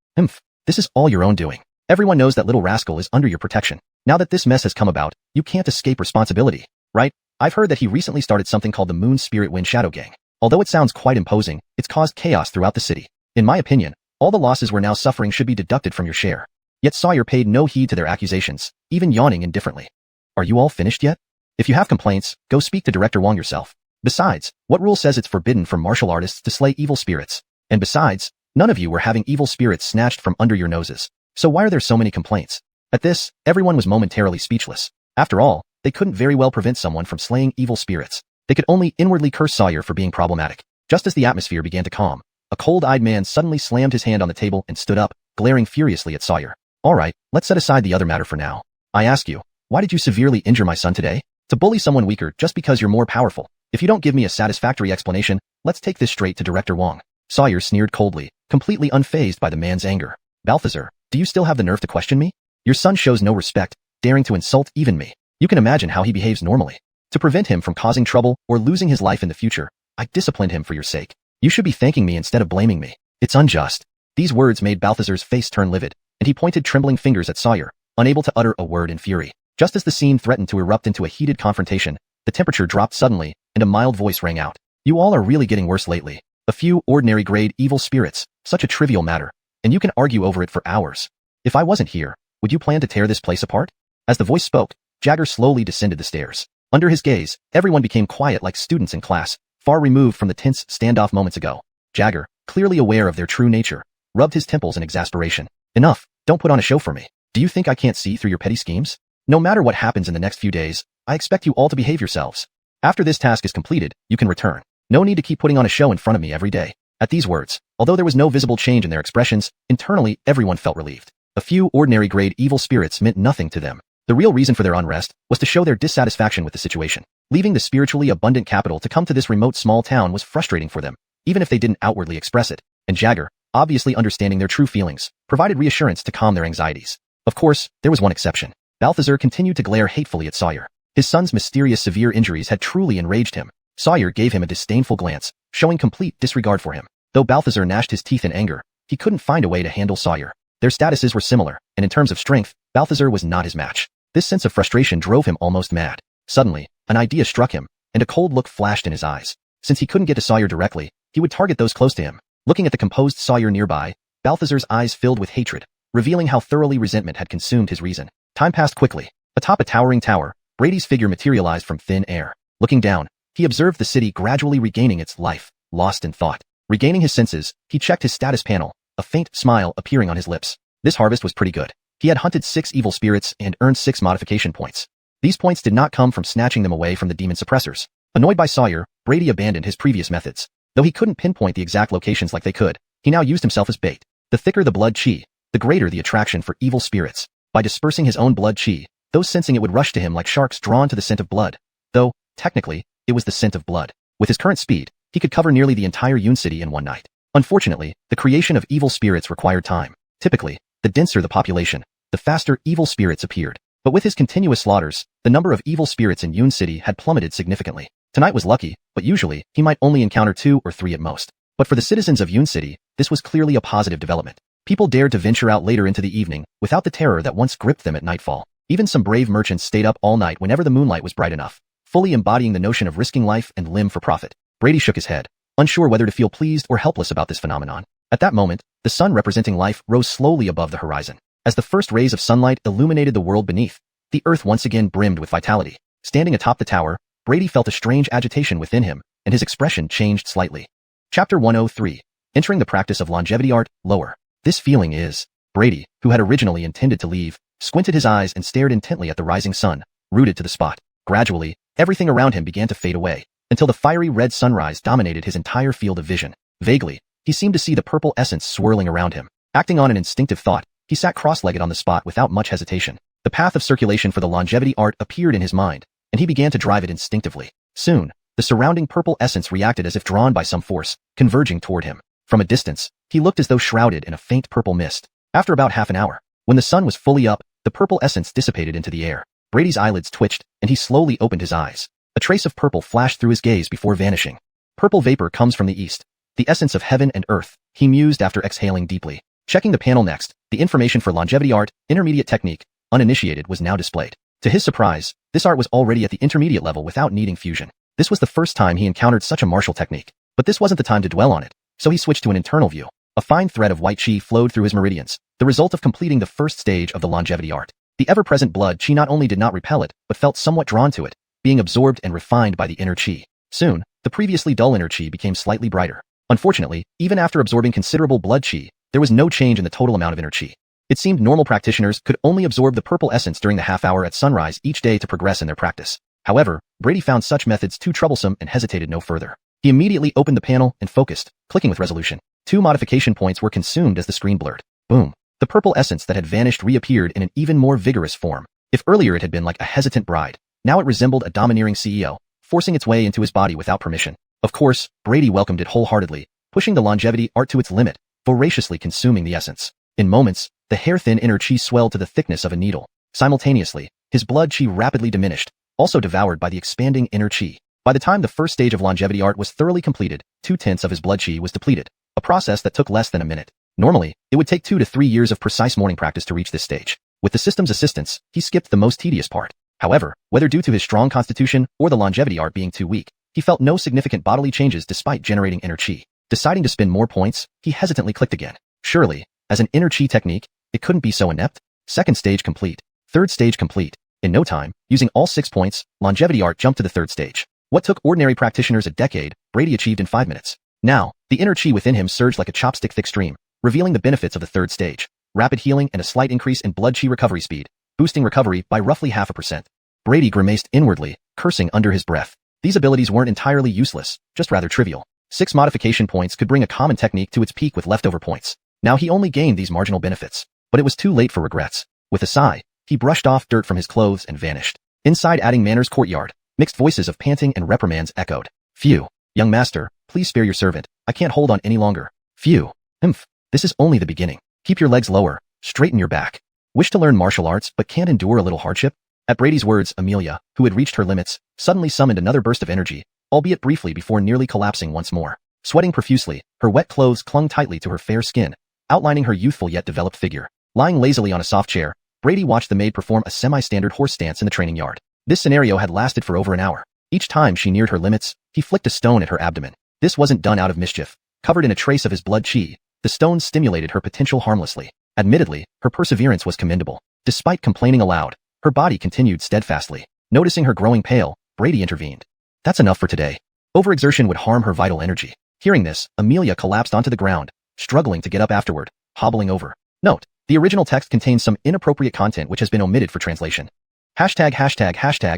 This is all your own doing. Everyone knows that little rascal is under your protection. Now that this mess has come about, you can't escape responsibility, right? I've heard that he recently started something called the Moon Spirit Wind Shadow Gang. Although it sounds quite imposing, it's caused chaos throughout the city. In my opinion, all the losses we're now suffering should be deducted from your share. Yet Sawyer paid no heed to their accusations, even yawning indifferently. Are you all finished yet? If you have complaints, go speak to Director Wong yourself. Besides, what rule says it's forbidden for martial artists to slay evil spirits? And besides, none of you were having evil spirits snatched from under your noses. So why are there so many complaints? At this, everyone was momentarily speechless. After all, they couldn't very well prevent someone from slaying evil spirits. They could only inwardly curse Sawyer for being problematic. Just as the atmosphere began to calm, a cold-eyed man suddenly slammed his hand on the table and stood up, glaring furiously at Sawyer. All right, let's set aside the other matter for now. I ask you, why did you severely injure my son today? To bully someone weaker just because you're more powerful. If you don't give me a satisfactory explanation, let's take this straight to Director Wong. Sawyer sneered coldly, completely unfazed by the man's anger. Balthazar, do you still have the nerve to question me? Your son shows no respect, daring to insult even me. You can imagine how he behaves normally. To prevent him from causing trouble or losing his life in the future, I disciplined him for your sake. You should be thanking me instead of blaming me. It's unjust. These words made Balthazar's face turn livid, and he pointed trembling fingers at Sawyer, unable to utter a word in fury. Just as the scene threatened to erupt into a heated confrontation, the temperature dropped suddenly, and a mild voice rang out. You all are really getting worse lately. A few ordinary-grade evil spirits, such a trivial matter, and you can argue over it for hours. If I wasn't here, would you plan to tear this place apart? As the voice spoke, Jagger slowly descended the stairs. Under his gaze, everyone became quiet like students in class, far removed from the tense standoff moments ago. Jagger, clearly aware of their true nature, rubbed his temples in exasperation. Enough, don't put on a show for me. Do you think I can't see through your petty schemes? No matter what happens in the next few days, I expect you all to behave yourselves. After this task is completed, you can return. No need to keep putting on a show in front of me every day. At these words, although there was no visible change in their expressions, internally everyone felt relieved. A few ordinary-grade evil spirits meant nothing to them. The real reason for their unrest was to show their dissatisfaction with the situation. Leaving the spiritually abundant capital to come to this remote small town was frustrating for them, even if they didn't outwardly express it. And Jagger, obviously understanding their true feelings, provided reassurance to calm their anxieties. Of course, there was one exception. Balthazar continued to glare hatefully at Sawyer. His son's mysterious severe injuries had truly enraged him. Sawyer gave him a disdainful glance, showing complete disregard for him. Though Balthazar gnashed his teeth in anger, he couldn't find a way to handle Sawyer. Their statuses were similar, and in terms of strength, Balthazar was not his match. This sense of frustration drove him almost mad. Suddenly, an idea struck him, and a cold look flashed in his eyes. Since he couldn't get to Sawyer directly, he would target those close to him. Looking at the composed Sawyer nearby, Balthazar's eyes filled with hatred, revealing how thoroughly resentment had consumed his reason. Time passed quickly. Atop a towering tower, Brady's figure materialized from thin air. Looking down, he observed the city gradually regaining its life, lost in thought. Regaining his senses, he checked his status panel, a faint smile appearing on his lips. This harvest was pretty good. He had hunted 6 evil spirits and earned 6 modification points. These points did not come from snatching them away from the demon suppressors. Annoyed by Sawyer, Brady abandoned his previous methods. Though he couldn't pinpoint the exact locations like they could, he now used himself as bait. The thicker the blood chi, the greater the attraction for evil spirits. By dispersing his own blood chi, those sensing it would rush to him like sharks drawn to the scent of blood. Though, technically, it was the scent of blood. With his current speed, he could cover nearly the entire Yun city in one night. Unfortunately, the creation of evil spirits required time. Typically, the denser the population, the faster evil spirits appeared. But with his continuous slaughters, the number of evil spirits in Yun City had plummeted significantly. Tonight was lucky, but usually, he might only encounter 2 or 3 at most. But for the citizens of Yun City, this was clearly a positive development. People dared to venture out later into the evening, without the terror that once gripped them at nightfall. Even some brave merchants stayed up all night whenever the moonlight was bright enough, fully embodying the notion of risking life and limb for profit. Brady shook his head, unsure whether to feel pleased or helpless about this phenomenon. At that moment, the sun representing life rose slowly above the horizon. As the first rays of sunlight illuminated the world beneath, the earth once again brimmed with vitality. Standing atop the tower, Brady felt a strange agitation within him, and his expression changed slightly. Chapter 103. Entering the practice of longevity art, lower. This feeling is... Brady, who had originally intended to leave, squinted his eyes and stared intently at the rising sun, rooted to the spot. Gradually, everything around him began to fade away. until the fiery red sunrise dominated his entire field of vision. Vaguely, he seemed to see the purple essence swirling around him. Acting on an instinctive thought, he sat cross-legged on the spot without much hesitation. The path of circulation for the longevity art appeared in his mind, and he began to drive it instinctively. Soon, the surrounding purple essence reacted as if drawn by some force, converging toward him. From a distance, he looked as though shrouded in a faint purple mist. After about half an hour, when the sun was fully up, the purple essence dissipated into the air. Brady's eyelids twitched, and he slowly opened his eyes. A trace of purple flashed through his gaze before vanishing. Purple vapor comes from the east, the essence of heaven and earth, he mused after exhaling deeply. Checking the panel next, the information for longevity art, intermediate technique, uninitiated was now displayed. To his surprise, this art was already at the intermediate level without needing fusion. This was the first time he encountered such a martial technique. But this wasn't the time to dwell on it, so he switched to an internal view. A fine thread of white qi flowed through his meridians, the result of completing the first stage of the longevity art. The ever-present blood qi not only did not repel it, but felt somewhat drawn to it, being absorbed and refined by the inner qi. Soon, the previously dull inner qi became slightly brighter. Unfortunately, even after absorbing considerable blood qi, there was no change in the total amount of inner qi. It seemed normal practitioners could only absorb the purple essence during the half hour at sunrise each day to progress in their practice. However, Brady found such methods too troublesome and hesitated no further. He immediately opened the panel and focused, clicking with resolution. 2 modification points were consumed as the screen blurred. Boom. The purple essence that had vanished reappeared in an even more vigorous form. If earlier it had been like a hesitant bride, now it resembled a domineering CEO, forcing its way into his body without permission. Of course, Brady welcomed it wholeheartedly, pushing the longevity art to its limit, voraciously consuming the essence. In moments, the hair-thin inner qi swelled to the thickness of a needle. Simultaneously, his blood qi rapidly diminished, also devoured by the expanding inner qi. By the time the first stage of longevity art was thoroughly completed, 2/10 of his blood qi was depleted, a process that took less than a minute. Normally, it would take 2 to 3 years of precise morning practice to reach this stage. With the system's assistance, he skipped the most tedious part. However, whether due to his strong constitution or the longevity art being too weak, he felt no significant bodily changes despite generating inner qi. Deciding to spend more points, he hesitantly clicked again. Surely, as an inner qi technique, it couldn't be so inept. Second stage complete. Third stage complete. In no time, using all 6 points, longevity art jumped to the third stage. What took ordinary practitioners a decade, Brady achieved in 5 minutes. Now, the inner qi within him surged like a chopstick-thick stream, revealing the benefits of the third stage. Rapid healing and a slight increase in blood qi recovery speed, boosting recovery by roughly 0.5%. Brady grimaced inwardly, cursing under his breath. These abilities weren't entirely useless, just rather trivial. 6 modification points could bring a common technique to its peak with leftover points. Now he only gained these marginal benefits. But it was too late for regrets. With a sigh, he brushed off dirt from his clothes and vanished. Inside Adding Manor's courtyard, mixed voices of panting and reprimands echoed. Phew. Young master, please spare your servant. I can't hold on any longer. Phew. Humph. This is only the beginning. Keep your legs lower. Straighten your back. Wish to learn martial arts but can't endure a little hardship? At Brady's words, Amelia, who had reached her limits, suddenly summoned another burst of energy, albeit briefly before nearly collapsing once more. Sweating profusely, her wet clothes clung tightly to her fair skin, outlining her youthful yet developed figure. Lying lazily on a soft chair, Brady watched the maid perform a semi-standard horse stance in the training yard. This scenario had lasted for over an hour. Each time she neared her limits, he flicked a stone at her abdomen. This wasn't done out of mischief. Covered in a trace of his blood qi, the stone stimulated her potential harmlessly. Admittedly, her perseverance was commendable. Despite complaining aloud, her body continued steadfastly. Noticing her growing pale, Brady intervened. That's enough for today. Overexertion would harm her vital energy. Hearing this, Amelia collapsed onto the ground, struggling to get up afterward, hobbling over. Note: the original text contains some inappropriate content which has been omitted for translation. #####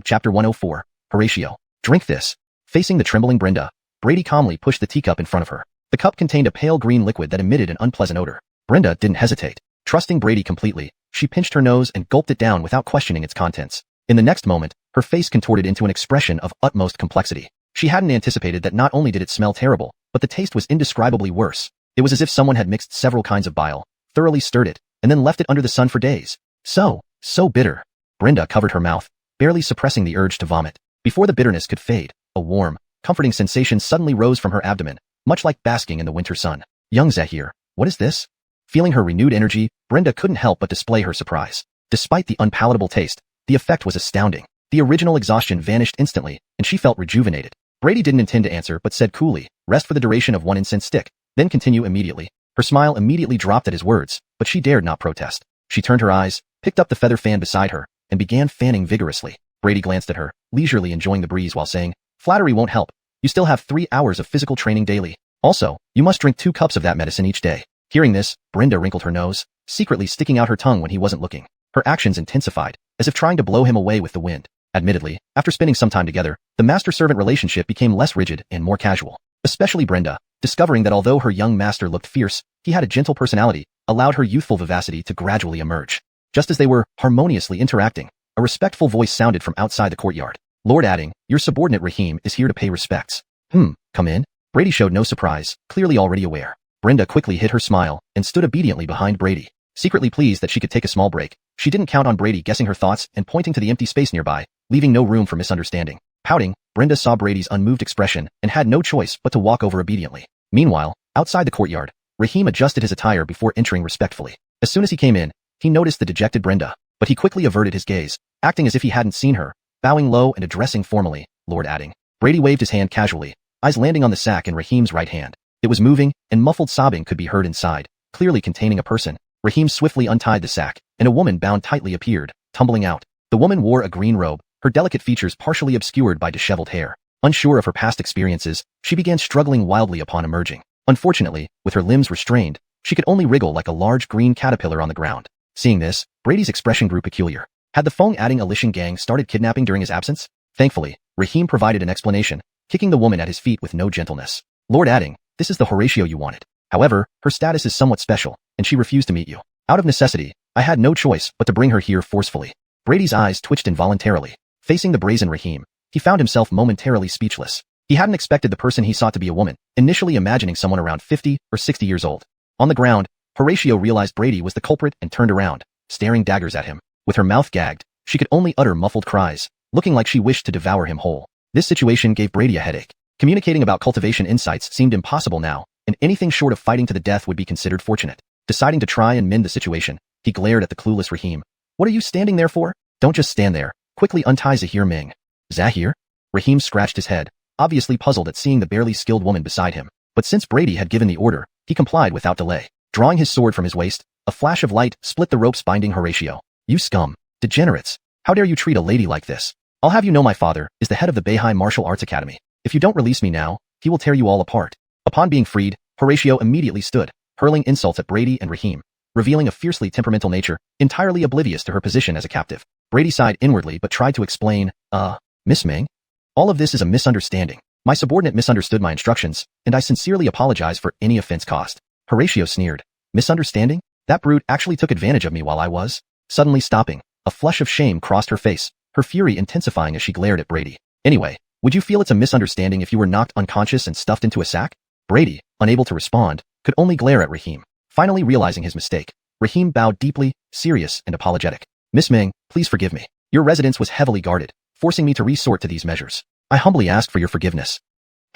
Chapter 104, Horatio. Drink this. Facing the trembling Brenda, Brady calmly pushed the teacup in front of her. The cup contained a pale green liquid that emitted an unpleasant odor. Brenda didn't hesitate. Trusting Brady completely, she pinched her nose and gulped it down without questioning its contents. In the next moment, her face contorted into an expression of utmost complexity. She hadn't anticipated that not only did it smell terrible, but the taste was indescribably worse. It was as if someone had mixed several kinds of bile, thoroughly stirred it, and then left it under the sun for days. So bitter. Brenda covered her mouth, barely suppressing the urge to vomit. Before the bitterness could fade, a warm, comforting sensation suddenly rose from her abdomen, much like basking in the winter sun. Young Zahir, what is this? Feeling her renewed energy, Brenda couldn't help but display her surprise. Despite the unpalatable taste, the effect was astounding. The original exhaustion vanished instantly, and she felt rejuvenated. Brady didn't intend to answer but said coolly, rest for the duration of 1 incense stick, then continue immediately. Her smile immediately dropped at his words, but she dared not protest. She turned her eyes, picked up the feather fan beside her, and began fanning vigorously. Brady glanced at her, leisurely enjoying the breeze while saying, flattery won't help. You still have 3 hours of physical training daily. Also, you must drink 2 cups of that medicine each day. Hearing this, Brenda wrinkled her nose, secretly sticking out her tongue when he wasn't looking. Her actions intensified, as if trying to blow him away with the wind. Admittedly, after spending some time together, the master-servant relationship became less rigid and more casual. Especially Brenda, discovering that although her young master looked fierce, he had a gentle personality, allowed her youthful vivacity to gradually emerge. Just as they were harmoniously interacting, a respectful voice sounded from outside the courtyard. Lord Adding, your subordinate Rahim is here to pay respects. Come in. Brady showed no surprise, clearly already aware. Brenda quickly hid her smile and stood obediently behind Brady. Secretly pleased that she could take a small break, she didn't count on Brady guessing her thoughts and pointing to the empty space nearby, leaving no room for misunderstanding. Pouting, Brenda saw Brady's unmoved expression and had no choice but to walk over obediently. Meanwhile, outside the courtyard, Rahim adjusted his attire before entering respectfully. As soon as he came in, he noticed the dejected Brenda, but he quickly averted his gaze, acting as if he hadn't seen her, bowing low and addressing formally, Lord Adding. Brady waved his hand casually, eyes landing on the sack in Rahim's right hand. It was moving, and muffled sobbing could be heard inside, clearly containing a person. Rahim swiftly untied the sack, and a woman bound tightly appeared, tumbling out. The woman wore a green robe, her delicate features partially obscured by disheveled hair. Unsure of her past experiences, she began struggling wildly upon emerging. Unfortunately, with her limbs restrained, she could only wriggle like a large green caterpillar on the ground. Seeing this, Brady's expression grew peculiar. Had the Feng Adding Alishan gang started kidnapping during his absence? Thankfully, Rahim provided an explanation, kicking the woman at his feet with no gentleness. Lord Adding, this is the Horatio you wanted. However, her status is somewhat special, and she refused to meet you. Out of necessity, I had no choice but to bring her here forcefully. Brady's eyes twitched involuntarily. Facing the brazen Rahim, he found himself momentarily speechless. He hadn't expected the person he sought to be a woman, initially imagining someone around 50 or 60 years old. On the ground, Horatio realized Brady was the culprit and turned around, staring daggers at him. With her mouth gagged, she could only utter muffled cries, looking like she wished to devour him whole. This situation gave Brady a headache. Communicating about cultivation insights seemed impossible now, and anything short of fighting to the death would be considered fortunate. Deciding to try and mend the situation, he glared at the clueless Rahim. What are you standing there for? Don't just stand there. Quickly untie Zahir Ming. Zahir? Rahim scratched his head, obviously puzzled at seeing the barely skilled woman beside him. But since Brady had given the order, he complied without delay. Drawing his sword from his waist, a flash of light split the ropes binding Horatio. You scum. Degenerates. How dare you treat a lady like this? I'll have you know my father is the head of the Beihai Martial Arts Academy. If you don't release me now, he will tear you all apart. Upon being freed, Horatio immediately stood, hurling insults at Brady and Rahim, revealing a fiercely temperamental nature, entirely oblivious to her position as a captive. Brady sighed inwardly but tried to explain, Miss Ming? All of this is a misunderstanding. My subordinate misunderstood my instructions, and I sincerely apologize for any offense caused. Horatio sneered. Misunderstanding? That brute actually took advantage of me while I was. Suddenly stopping, a flush of shame crossed her face, her fury intensifying as she glared at Brady. Anyway, would you feel it's a misunderstanding if you were knocked unconscious and stuffed into a sack? Brady, unable to respond, could only glare at Rahim. Finally realizing his mistake, Rahim bowed deeply, serious and apologetic. Miss Ming, please forgive me. Your residence was heavily guarded, forcing me to resort to these measures. I humbly ask for your forgiveness.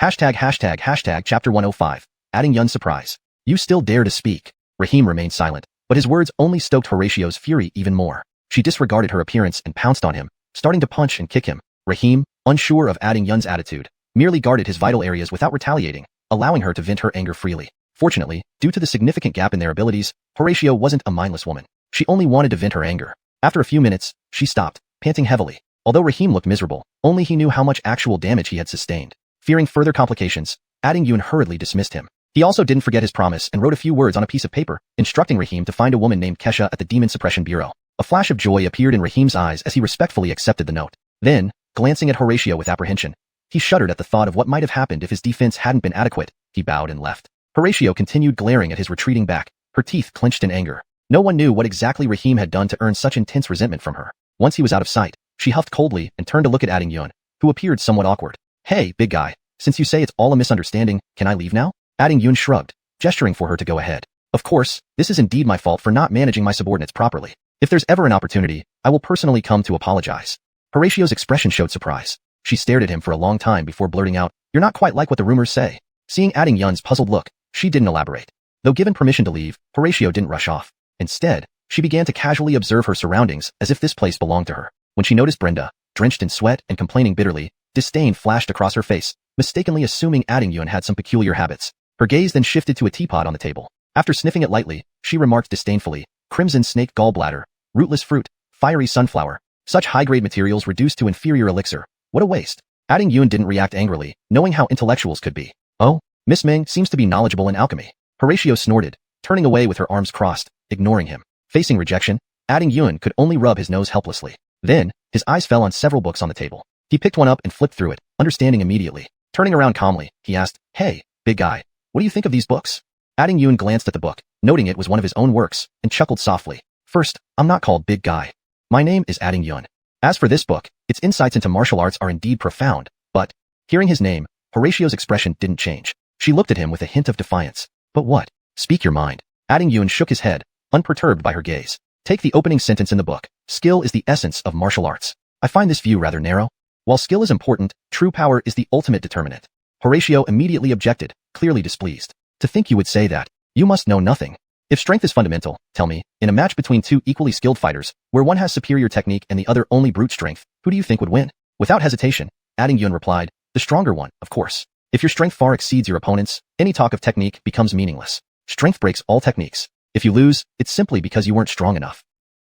Hashtag chapter 105. Adding Yun's surprise. You still dare to speak. Rahim remained silent, but his words only stoked Horatio's fury even more. She disregarded her appearance and pounced on him, starting to punch and kick him. Rahim, unsure of Adding Yun's attitude, merely guarded his vital areas without retaliating, allowing her to vent her anger freely. Fortunately, due to the significant gap in their abilities, Horatio wasn't a mindless woman. She only wanted to vent her anger. After a few minutes, she stopped, panting heavily. Although Rahim looked miserable, only he knew how much actual damage he had sustained. Fearing further complications, Adding Yun hurriedly dismissed him. He also didn't forget his promise and wrote a few words on a piece of paper, instructing Rahim to find a woman named Kesha at the Demon Suppression Bureau. A flash of joy appeared in Rahim's eyes as he respectfully accepted the note. Then, glancing at Horatio with apprehension, he shuddered at the thought of what might have happened if his defense hadn't been adequate. He bowed and left. Horatio continued glaring at his retreating back, her teeth clenched in anger. No one knew what exactly Rahim had done to earn such intense resentment from her. Once he was out of sight, she huffed coldly and turned to look at Adding Yun, who appeared somewhat awkward. Hey, big guy, since you say it's all a misunderstanding, can I leave now? Adding Yun shrugged, gesturing for her to go ahead. Of course, this is indeed my fault for not managing my subordinates properly. If there's ever an opportunity, I will personally come to apologize. Horatio's expression showed surprise. She stared at him for a long time before blurting out, You're not quite like what the rumors say. Seeing Adding Yun's puzzled look, she didn't elaborate. Though given permission to leave, Horatio didn't rush off. Instead, she began to casually observe her surroundings as if this place belonged to her. When she noticed Brenda, drenched in sweat and complaining bitterly, disdain flashed across her face, mistakenly assuming Adding Yun had some peculiar habits. Her gaze then shifted to a teapot on the table. After sniffing it lightly, she remarked disdainfully, Crimson snake gallbladder, rootless fruit, fiery sunflower. Such high-grade materials reduced to inferior elixir. What a waste. Adding Yun didn't react angrily, knowing how intellectuals could be. Oh, Miss Ming seems to be knowledgeable in alchemy. Horatio snorted, turning away with her arms crossed, ignoring him. Facing rejection, Adding Yun could only rub his nose helplessly. Then, his eyes fell on several books on the table. He picked one up and flipped through it, understanding immediately. Turning around calmly, he asked, "Hey, big guy, what do you think of these books?" Adding Yun glanced at the book, noting it was one of his own works, and chuckled softly. "First, I'm not called Big Guy. My name is Adding Yun. As for this book, its insights into martial arts are indeed profound, but..." Hearing his name, Horatio's expression didn't change. She looked at him with a hint of defiance. "But what? Speak your mind." Adding Yun shook his head, unperturbed by her gaze. "Take the opening sentence in the book. Skill is the essence of martial arts. I find this view rather narrow. While skill is important, true power is the ultimate determinant." Horatio immediately objected, clearly displeased. "To think you would say that. You must know nothing. If strength is fundamental, tell me, in a match between two equally skilled fighters, where one has superior technique and the other only brute strength, who do you think would win?" Without hesitation, Adding Yun replied, "The stronger one, of course. If your strength far exceeds your opponent's, any talk of technique becomes meaningless. Strength breaks all techniques. If you lose, it's simply because you weren't strong enough."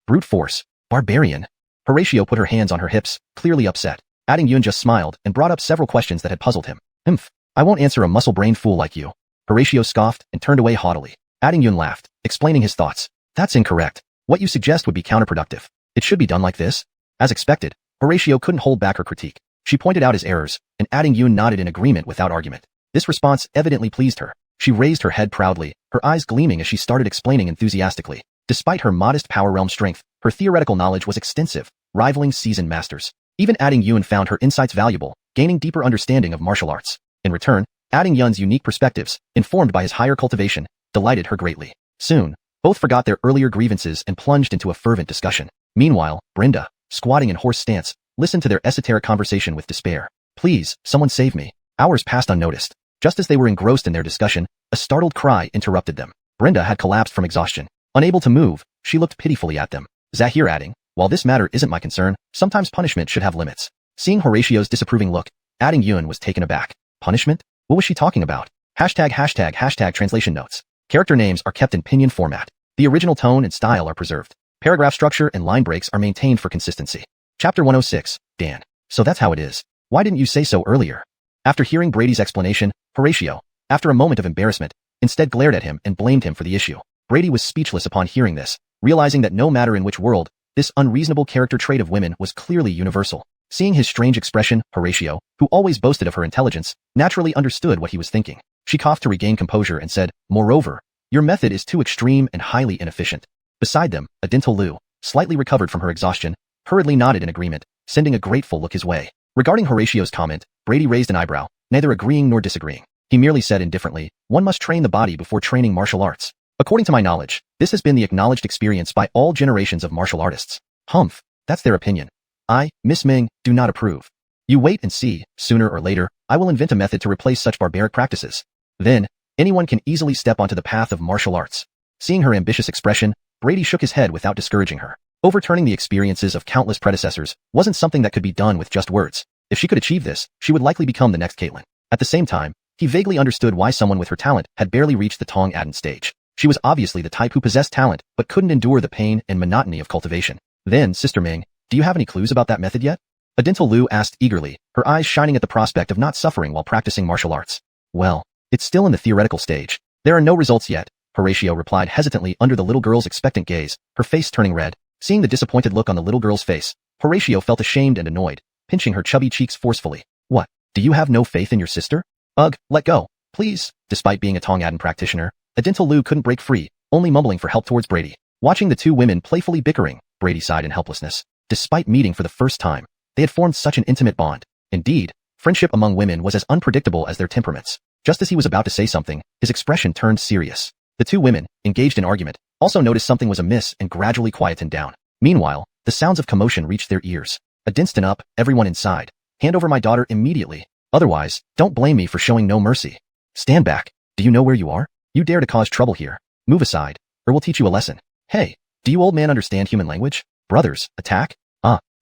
"Brute force. Barbarian." Horatio put her hands on her hips, clearly upset. Adding Yun just smiled and brought up several questions that had puzzled him. "Humph. I won't answer a muscle-brained fool like you." Horatio scoffed and turned away haughtily. Adding Yun laughed, explaining his thoughts. "That's incorrect. What you suggest would be counterproductive. It should be done like this." As expected, Horatio couldn't hold back her critique. She pointed out his errors, and Adding Yun nodded in agreement without argument. This response evidently pleased her. She raised her head proudly, her eyes gleaming as she started explaining enthusiastically. Despite her modest power realm strength, her theoretical knowledge was extensive, rivaling seasoned masters. Even Adding Yun found her insights valuable, gaining deeper understanding of martial arts. In return, Adding Yun's unique perspectives, informed by his higher cultivation, delighted her greatly. Soon, both forgot their earlier grievances and plunged into a fervent discussion. Meanwhile, Brenda, squatting in horse stance, listened to their esoteric conversation with despair. "Please, someone save me." Hours passed unnoticed. Just as they were engrossed in their discussion, a startled cry interrupted them. Brenda had collapsed from exhaustion. Unable to move, she looked pitifully at them. Zahir adding, "While this matter isn't my concern, sometimes punishment should have limits." Seeing Horatio's disapproving look, Adding Yun was taken aback. Punishment? What was she talking about? ##### translation notes. Character names are kept in pinyin format. The original tone and style are preserved. Paragraph structure and line breaks are maintained for consistency. Chapter 106, Dan. "So that's how it is. Why didn't you say so earlier?" After hearing Brady's explanation, Horatio, after a moment of embarrassment, instead glared at him and blamed him for the issue. Brady was speechless upon hearing this, realizing that no matter in which world, this unreasonable character trait of women was clearly universal. Seeing his strange expression, Horatio, who always boasted of her intelligence, naturally understood what he was thinking. She coughed to regain composure and said, "Moreover, your method is too extreme and highly inefficient." Beside them, Adintal Lu, slightly recovered from her exhaustion, hurriedly nodded in agreement, sending a grateful look his way. Regarding Horatio's comment, Brady raised an eyebrow, neither agreeing nor disagreeing. He merely said indifferently, "One must train the body before training martial arts. According to my knowledge, this has been the acknowledged experience by all generations of martial artists." "Humph, that's their opinion. I, Miss Ming, do not approve. You wait and see, sooner or later, I will invent a method to replace such barbaric practices. Then, anyone can easily step onto the path of martial arts." Seeing her ambitious expression, Brady shook his head without discouraging her. Overturning the experiences of countless predecessors wasn't something that could be done with just words. If she could achieve this, she would likely become the next Caitlyn. At the same time, he vaguely understood why someone with her talent had barely reached the Tong Aden stage. She was obviously the type who possessed talent, but couldn't endure the pain and monotony of cultivation. "Then, Sister Ming, do you have any clues about that method yet?" Adintal Lu asked eagerly, her eyes shining at the prospect of not suffering while practicing martial arts. "Well, it's still in the theoretical stage. There are no results yet," Horatio replied hesitantly under the little girl's expectant gaze, her face turning red. Seeing the disappointed look on the little girl's face, Horatio felt ashamed and annoyed, pinching her chubby cheeks forcefully. "What? Do you have no faith in your sister? Ugh, let go, please." Despite being a Tong Aden practitioner, Adintal Lu couldn't break free, only mumbling for help towards Brady. Watching the two women playfully bickering, Brady sighed in helplessness. Despite meeting for the first time, they had formed such an intimate bond. Indeed, friendship among women was as unpredictable as their temperaments. Just as he was about to say something, his expression turned serious. The two women, engaged in argument, also noticed something was amiss and gradually quietened down. Meanwhile, the sounds of commotion reached their ears. "Adinston up, everyone inside. Hand over my daughter immediately. Otherwise, don't blame me for showing no mercy. Stand back. Do you know where you are? You dare to cause trouble here. Move aside, or we'll teach you a lesson. Hey, do you old man understand human language? Brothers, attack?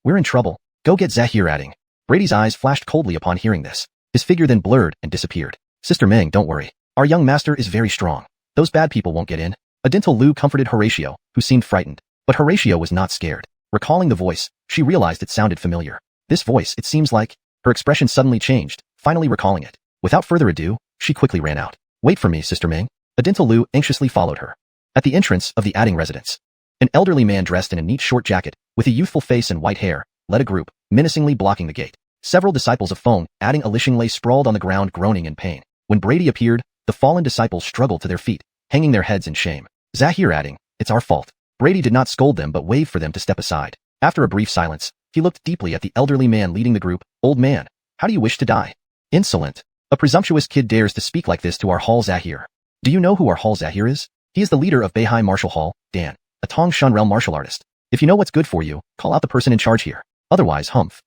We're in trouble. Go get Zahir adding." Brady's eyes flashed coldly upon hearing this. His figure then blurred and disappeared. "Sister Ming, don't worry. Our young master is very strong. Those bad people won't get in." Adintal Lu comforted Horatio, who seemed frightened. But Horatio was not scared. Recalling the voice, she realized it sounded familiar. This voice, it seems like... Her expression suddenly changed, finally recalling it. Without further ado, she quickly ran out. "Wait for me, Sister Ming." Adintal Lu anxiously followed her. At the entrance of the adding residence, An elderly man dressed in a neat short jacket, with a youthful face and white hair, led a group, menacingly blocking the gate. Several disciples of Feng, adding Xiuxian, lay sprawled on the ground groaning in pain. When Brady appeared, the fallen disciples struggled to their feet, hanging their heads in shame. Zahir adding, "It's our fault." Brady did not scold them but waved for them to step aside. After a brief silence, he looked deeply at the elderly man leading the group. "Old man, how do you wish to die?" "Insolent. A presumptuous kid dares to speak like this to our Hall Zahir." "Do you know who our Hall Zahir is?" "He is the leader of Beihai Martial Hall, Dan, a Tongshan realm martial artist. If you know what's good for you, call out the person in charge here. Otherwise, humph."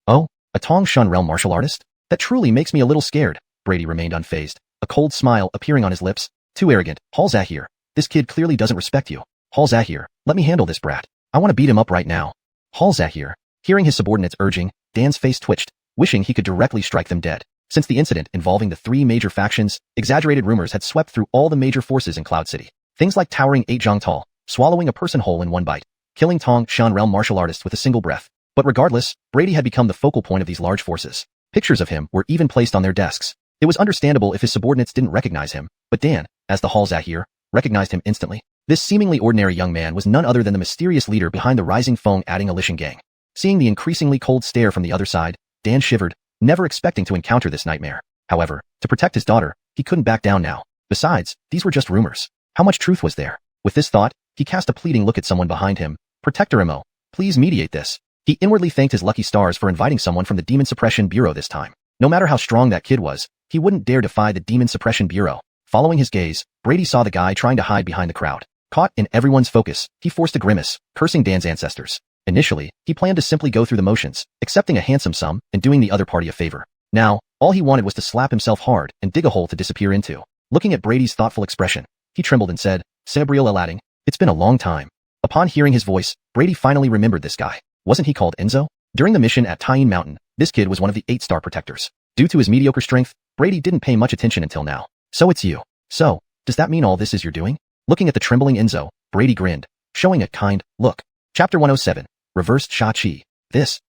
"Oh, a Tongshan realm martial artist? That truly makes me a little scared." Brady remained unfazed, a cold smile appearing on his lips. "Too arrogant, Hall Zahir. This kid clearly doesn't respect you. Hall Zahir, let me handle this brat. I want to beat him up right now." Hall Zahir. Hearing his subordinates urging, Dan's face twitched, wishing he could directly strike them dead. Since the incident involving the three major factions, exaggerated rumors had swept through all the major forces in Cloud City. Things like towering 8 zhang tall, swallowing a person whole in one bite, killing Tongshan realm martial artists with a single breath. But regardless, Brady had become the focal point of these large forces. Pictures of him were even placed on their desks. It was understandable if his subordinates didn't recognize him, but Dan, as the Hall Zahir, recognized him instantly. This seemingly ordinary young man was none other than the mysterious leader behind the rising Feng adding Xiuxian gang. Seeing the increasingly cold stare from the other side, Dan shivered, never expecting to encounter this nightmare. However, to protect his daughter, he couldn't back down now. Besides, these were just rumors. How much truth was there? With this thought, he cast a pleading look at someone behind him. "Protector Mo, please mediate this." He inwardly thanked his lucky stars for inviting someone from the Demon Suppression Bureau this time. No matter how strong that kid was, he wouldn't dare defy the Demon Suppression Bureau. Following his gaze, Brady saw the guy trying to hide behind the crowd. Caught in everyone's focus, he forced a grimace, cursing Dan's ancestors. Initially, he planned to simply go through the motions, accepting a handsome sum and doing the other party a favor. Now, all he wanted was to slap himself hard and dig a hole to disappear into. Looking at Brady's thoughtful expression, he trembled and said, "Sabriel adding, it's been a long time." Upon hearing his voice, Brady finally remembered this guy. Wasn't he called Enzo? During the mission at Tyene Mountain, this kid was one of the 8-star protectors. Due to his mediocre strength, Brady didn't pay much attention until now. "So it's you. So, does that mean all this is you're doing?" Looking at the trembling Enzo, Brady grinned, showing a kind look. Chapter 107, Reversed Sha-Chi.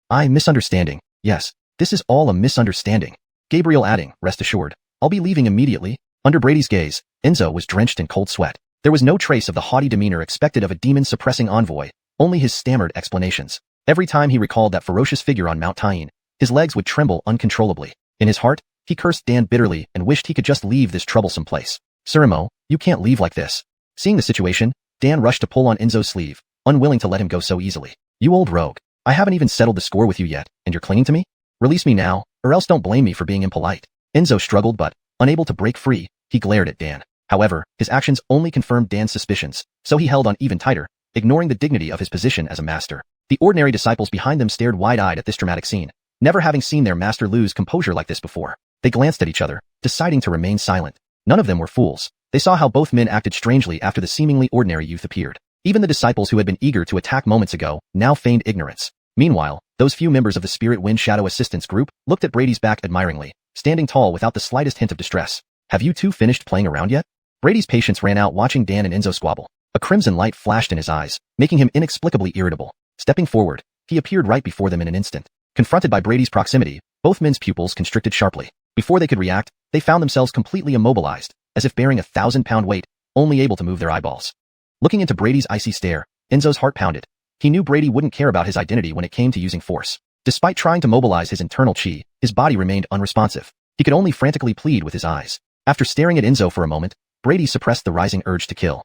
Misunderstanding. Yes, this is all a misunderstanding. Gabriel adding, "Rest assured, I'll be leaving immediately." Under Brady's gaze, Enzo was drenched in cold sweat. There was no trace of the haughty demeanor expected of a demon-suppressing envoy, only his stammered explanations. Every time he recalled that ferocious figure on Mount Tyene, his legs would tremble uncontrollably. In his heart, he cursed Dan bitterly and wished he could just leave this troublesome place. "Surimo, you can't leave like this." Seeing the situation, Dan rushed to pull on Enzo's sleeve, unwilling to let him go so easily. "You old rogue, I haven't even settled the score with you yet, and you're clinging to me? Release me now, or else don't blame me for being impolite." Enzo struggled but, unable to break free, he glared at Dan. However, his actions only confirmed Dan's suspicions, so he held on even tighter, ignoring the dignity of his position as a master. The ordinary disciples behind them stared wide-eyed at this dramatic scene, never having seen their master lose composure like this before. They glanced at each other, deciding to remain silent. None of them were fools. They saw how both men acted strangely after the seemingly ordinary youth appeared. Even the disciples who had been eager to attack moments ago now feigned ignorance. Meanwhile, those few members of the Spirit Wind Shadow Assistance group looked at Brady's back admiringly, standing tall without the slightest hint of distress. "Have you two finished playing around yet?" Brady's patience ran out watching Dan and Enzo squabble. A crimson light flashed in his eyes, making him inexplicably irritable. Stepping forward, he appeared right before them in an instant. Confronted by Brady's proximity, both men's pupils constricted sharply. Before they could react, they found themselves completely immobilized, as if bearing a 1,000-pound weight, only able to move their eyeballs. Looking into Brady's icy stare, Enzo's heart pounded. He knew Brady wouldn't care about his identity when it came to using force. Despite trying to mobilize his internal chi, his body remained unresponsive. He could only frantically plead with his eyes. After staring at Enzo for a moment, Brady suppressed the rising urge to kill.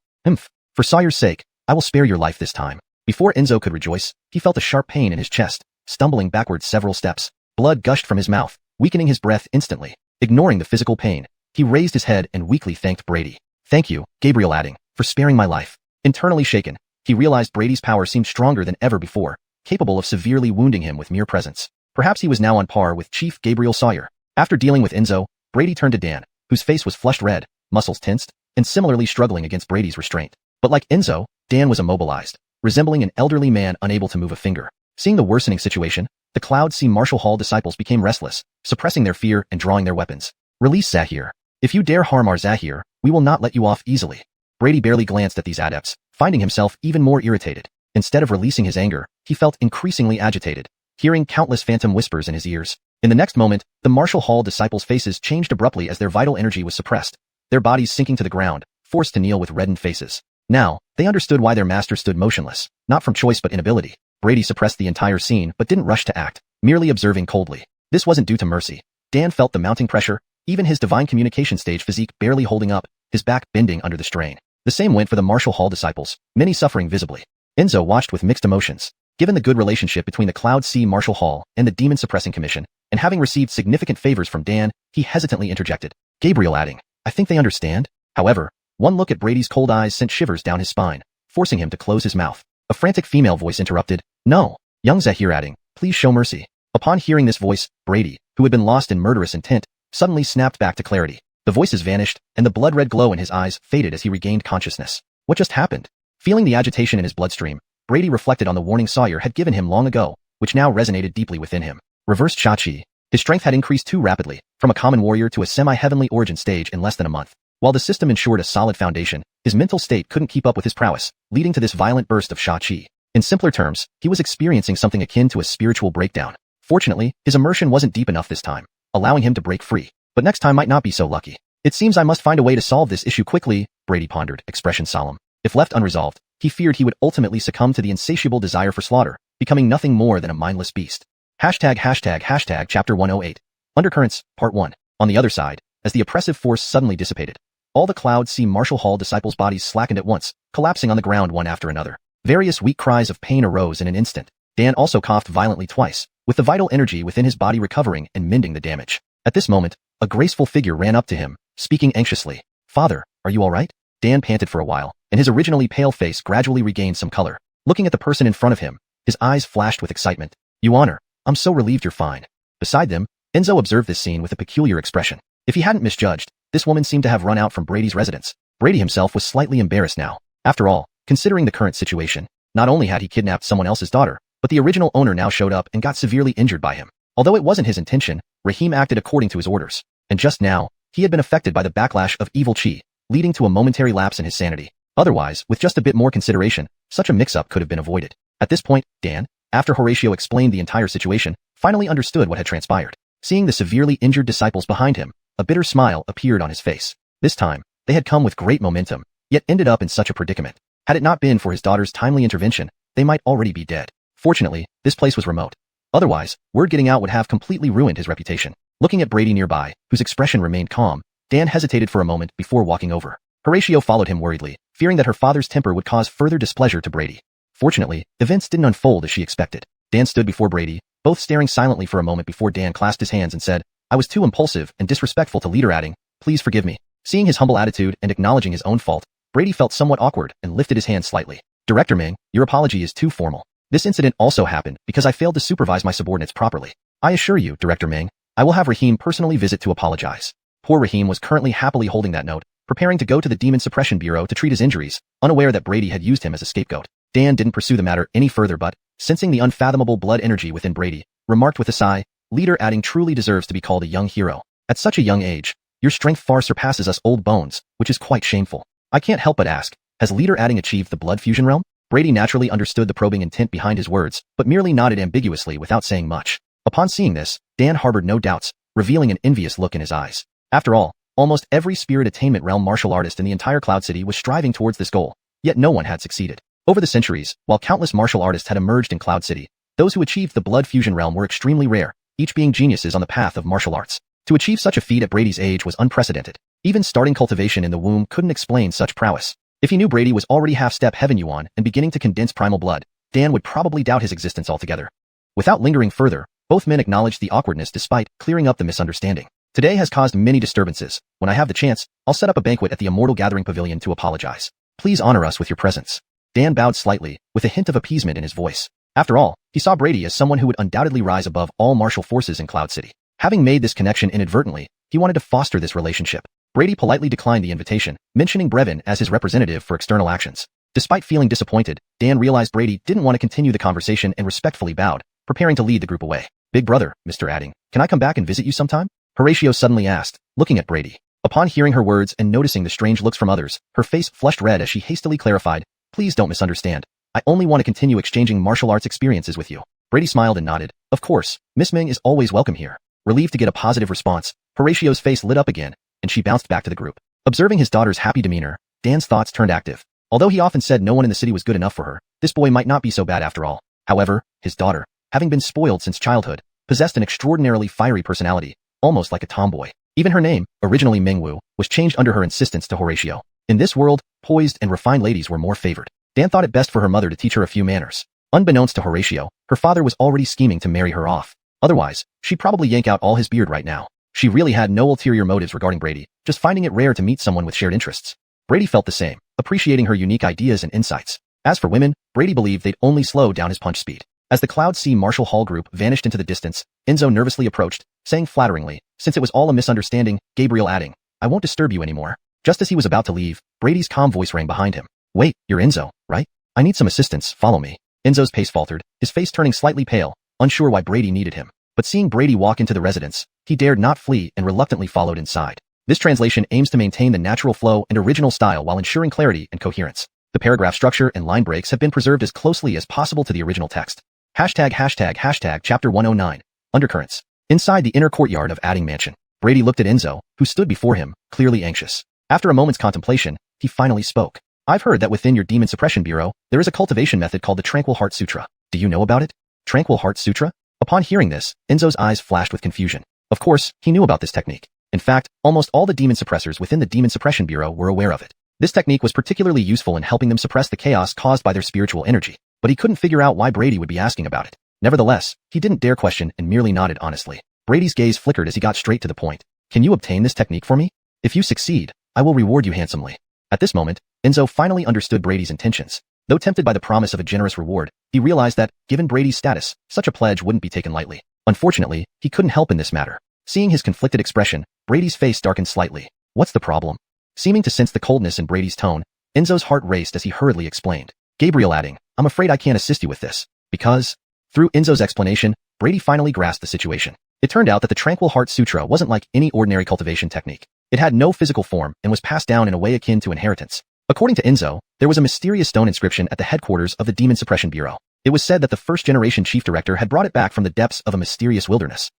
For Sawyer's sake, I will spare your life this time." Before Enzo could rejoice, he felt a sharp pain in his chest, stumbling backwards several steps. Blood gushed from his mouth, weakening his breath instantly. Ignoring the physical pain, he raised his head and weakly thanked Brady. "Thank you," Gabriel adding, "for sparing my life." Internally shaken, he realized Brady's power seemed stronger than ever before, capable of severely wounding him with mere presence. Perhaps he was now on par with Chief Gabriel Sawyer. After dealing with Enzo, Brady turned to Dan, whose face was flushed red, muscles tensed, and similarly struggling against Brady's restraint. But like Enzo, Dan was immobilized, resembling an elderly man unable to move a finger. Seeing the worsening situation, the Cloud Sea Martial Hall disciples became restless, suppressing their fear and drawing their weapons. "Release Zahir. If you dare harm our Zahir, we will not let you off easily." Brady barely glanced at these adepts, finding himself even more irritated. Instead of releasing his anger, he felt increasingly agitated, hearing countless phantom whispers in his ears. In the next moment, the Martial Hall disciples' faces changed abruptly as their vital energy was suppressed, their bodies sinking to the ground, forced to kneel with reddened faces. Now, they understood why their master stood motionless, not from choice but inability. Brady suppressed the entire scene but didn't rush to act, merely observing coldly. This wasn't due to mercy. Dan felt the mounting pressure, even his divine communication stage physique barely holding up, his back bending under the strain. The same went for the Martial Hall disciples, many suffering visibly. Enzo watched with mixed emotions. Given the good relationship between the Cloud Sea Martial Hall and the Demon Suppressing Commission, and having received significant favors from Dan, he hesitantly interjected, Gabriel adding, I think they understand. However, one look at Brady's cold eyes sent shivers down his spine, forcing him to close his mouth. A frantic female voice interrupted, No. Young Zahir adding, Please show mercy. Upon hearing this voice, Brady, who had been lost in murderous intent, suddenly snapped back to clarity. The voices vanished, and the blood-red glow in his eyes faded as he regained consciousness. What just happened? Feeling the agitation in his bloodstream, Brady reflected on the warning Sawyer had given him long ago, which now resonated deeply within him. Reversed Shachi. His strength had increased too rapidly, from a common warrior to a semi-heavenly origin stage in less than a month. While the system ensured a solid foundation, his mental state couldn't keep up with his prowess, leading to this violent burst of Shachi. In simpler terms, he was experiencing something akin to a spiritual breakdown. Fortunately, his immersion wasn't deep enough this time, allowing him to break free. But next time might not be so lucky. It seems I must find a way to solve this issue quickly, Brady pondered, expression solemn. If left unresolved, he feared he would ultimately succumb to the insatiable desire for slaughter, becoming nothing more than a mindless beast. Chapter 108. Undercurrents, Part 1. On the other side, as the oppressive force suddenly dissipated, all the Cloud Sea Martial Hall disciples' bodies slackened at once, collapsing on the ground one after another. Various weak cries of pain arose in an instant. Dan also coughed violently twice, with the vital energy within his body recovering and mending the damage. At this moment, a graceful figure ran up to him, speaking anxiously. Father, are you all right? Dan panted for a while, and his originally pale face gradually regained some color. Looking at the person in front of him, his eyes flashed with excitement. You honor, I'm so relieved you're fine. Beside them, Enzo observed this scene with a peculiar expression. If he hadn't misjudged, this woman seemed to have run out from Brady's residence. Brady himself was slightly embarrassed now. After all, considering the current situation, not only had he kidnapped someone else's daughter, but the original owner now showed up and got severely injured by him. Although it wasn't his intention, Rahim acted according to his orders. And just now, he had been affected by the backlash of evil chi, leading to a momentary lapse in his sanity. Otherwise, with just a bit more consideration, such a mix-up could have been avoided. At this point, Dan, after Horatio explained the entire situation, finally understood what had transpired. Seeing the severely injured disciples behind him, a bitter smile appeared on his face. This time, they had come with great momentum, yet ended up in such a predicament. Had it not been for his daughter's timely intervention, they might already be dead. Fortunately, this place was remote. Otherwise, word getting out would have completely ruined his reputation. Looking at Brady nearby, whose expression remained calm, Dan hesitated for a moment before walking over. Horatio followed him worriedly, fearing that her father's temper would cause further displeasure to Brady. Fortunately, events didn't unfold as she expected. Dan stood before Brady, both staring silently for a moment before Dan clasped his hands and said, I was too impulsive and disrespectful to leader, adding, Please forgive me. Seeing his humble attitude and acknowledging his own fault, Brady felt somewhat awkward and lifted his hand slightly. Director Ming, your apology is too formal. This incident also happened because I failed to supervise my subordinates properly. I assure you, Director Ming, I will have Rahim personally visit to apologize. Poor Rahim was currently happily holding that note, preparing to go to the Demon Suppression Bureau to treat his injuries, unaware that Brady had used him as a scapegoat. Dan didn't pursue the matter any further but, sensing the unfathomable blood energy within Brady, remarked with a sigh, Leader adding truly deserves to be called a young hero. At such a young age, your strength far surpasses us old bones, which is quite shameful. I can't help but ask, has Leader adding achieved the blood fusion realm? Brady naturally understood the probing intent behind his words, but merely nodded ambiguously without saying much. Upon seeing this, Dan harbored no doubts, revealing an envious look in his eyes. After all, almost every spirit attainment realm martial artist in the entire Cloud City was striving towards this goal, yet no one had succeeded. Over the centuries, while countless martial artists had emerged in Cloud City, those who achieved the blood fusion realm were extremely rare, each being geniuses on the path of martial arts. To achieve such a feat at Brady's age was unprecedented. Even starting cultivation in the womb couldn't explain such prowess. If he knew Brady was already half-step xuanhuan and beginning to condense primal blood, Dan would probably doubt his existence altogether. Without lingering further, both men acknowledged the awkwardness despite clearing up the misunderstanding. Today has caused many disturbances. When I have the chance, I'll set up a banquet at the Immortal Gathering Pavilion to apologize. Please honor us with your presence. Dan bowed slightly, with a hint of appeasement in his voice. After all, he saw Brady as someone who would undoubtedly rise above all martial forces in Cloud City. Having made this connection inadvertently, he wanted to foster this relationship. Brady politely declined the invitation, mentioning Brevin as his representative for external actions. Despite feeling disappointed, Dan realized Brady didn't want to continue the conversation and respectfully bowed, preparing to lead the group away. Big brother, Mr. Adding, can I come back and visit you sometime? Horatio suddenly asked, looking at Brady. Upon hearing her words and noticing the strange looks from others, her face flushed red as she hastily clarified, Please don't misunderstand. I only want to continue exchanging martial arts experiences with you. Brady smiled and nodded. Of course, Miss Ming is always welcome here. Relieved to get a positive response, Horatio's face lit up again, and she bounced back to the group. Observing his daughter's happy demeanor, Dan's thoughts turned active. Although he often said no one in the city was good enough for her, this boy might not be so bad after all. However, his daughter, having been spoiled since childhood, possessed an extraordinarily fiery personality, almost like a tomboy. Even her name, originally Mingwu, was changed under her insistence to Horatio. In this world, poised and refined ladies were more favored. Dan thought it best for her mother to teach her a few manners. Unbeknownst to Horatio, her father was already scheming to marry her off. Otherwise, she'd probably yank out all his beard right now. She really had no ulterior motives regarding Brady, just finding it rare to meet someone with shared interests. Brady felt the same, appreciating her unique ideas and insights. As for women, Brady believed they'd only slow down his punch speed. As the Cloud C Marshall Hall group vanished into the distance, Enzo nervously approached, saying flatteringly, since it was all a misunderstanding, Gabriel adding, "I won't disturb you anymore." Just as he was about to leave, Brady's calm voice rang behind him. "Wait, you're Enzo, right? I need some assistance, follow me." Enzo's pace faltered, his face turning slightly pale, unsure why Brady needed him. But seeing Brady walk into the residence, he dared not flee and reluctantly followed inside. This translation aims to maintain the natural flow and original style while ensuring clarity and coherence. The paragraph structure and line breaks have been preserved as closely as possible to the original text. Chapter 109. Undercurrents. Inside the inner courtyard of Adding Mansion, Brady looked at Enzo, who stood before him, clearly anxious. After a moment's contemplation, he finally spoke. "I've heard that within your Demon Suppression Bureau, there is a cultivation method called the Tranquil Heart Sutra. Do you know about it?" Tranquil Heart Sutra? Upon hearing this, Enzo's eyes flashed with confusion. Of course, he knew about this technique. In fact, almost all the demon suppressors within the Demon Suppression Bureau were aware of it. This technique was particularly useful in helping them suppress the chaos caused by their spiritual energy, but he couldn't figure out why Brady would be asking about it. Nevertheless, he didn't dare question and merely nodded honestly. Brady's gaze flickered as he got straight to the point. "Can you obtain this technique for me? If you succeed, I will reward you handsomely." At this moment, Enzo finally understood Brady's intentions. Though tempted by the promise of a generous reward, he realized that, given Brady's status, such a pledge wouldn't be taken lightly. Unfortunately, he couldn't help in this matter. Seeing his conflicted expression, Brady's face darkened slightly. "What's the problem?" Seeming to sense the coldness in Brady's tone, Enzo's heart raced as he hurriedly explained. Gabriel adding, "I'm afraid I can't assist you with this, because..." Through Enzo's explanation, Brady finally grasped the situation. It turned out that the Tranquil Heart Sutra wasn't like any ordinary cultivation technique. It had no physical form and was passed down in a way akin to inheritance. According to Enzo, there was a mysterious stone inscription at the headquarters of the Demon Suppression Bureau. It was said that the first-generation chief director had brought it back from the depths of a mysterious wilderness.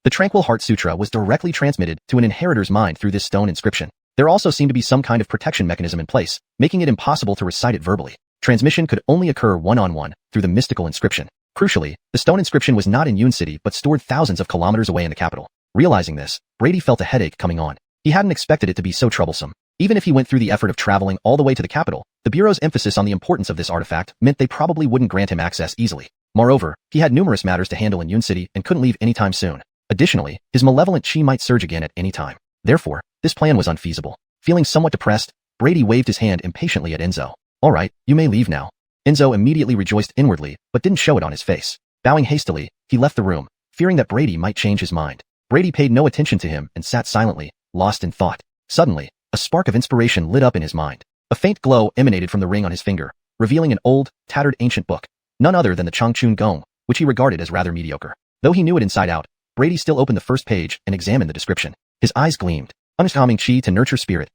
The Tranquil Heart Sutra was directly transmitted to an inheritor's mind through this stone inscription. There also seemed to be some kind of protection mechanism in place, making it impossible to recite it verbally. Transmission could only occur one-on-one through the mystical inscription. Crucially, the stone inscription was not in Yun City but stored thousands of kilometers away in the capital. Realizing this, Brady felt a headache coming on. He hadn't expected it to be so troublesome. Even if he went through the effort of traveling all the way to the capital, the Bureau's emphasis on the importance of this artifact meant they probably wouldn't grant him access easily. Moreover, he had numerous matters to handle in Yun City and couldn't leave anytime soon. Additionally, his malevolent chi might surge again at any time. Therefore, this plan was unfeasible. Feeling somewhat depressed, Brady waved his hand impatiently at Enzo. "All right, you may leave now." Enzo immediately rejoiced inwardly, but didn't show it on his face. Bowing hastily, he left the room, fearing that Brady might change his mind. Brady paid no attention to him and sat silently, lost in thought. Suddenly, a spark of inspiration lit up in his mind. A faint glow emanated from the ring on his finger, revealing an old, tattered ancient book, none other than the Changchun Gong, which he regarded as rather mediocre. Though he knew it inside out, Brady still opened the first page and examined the description. His eyes gleamed. "Unscoming chi to nurture spirit."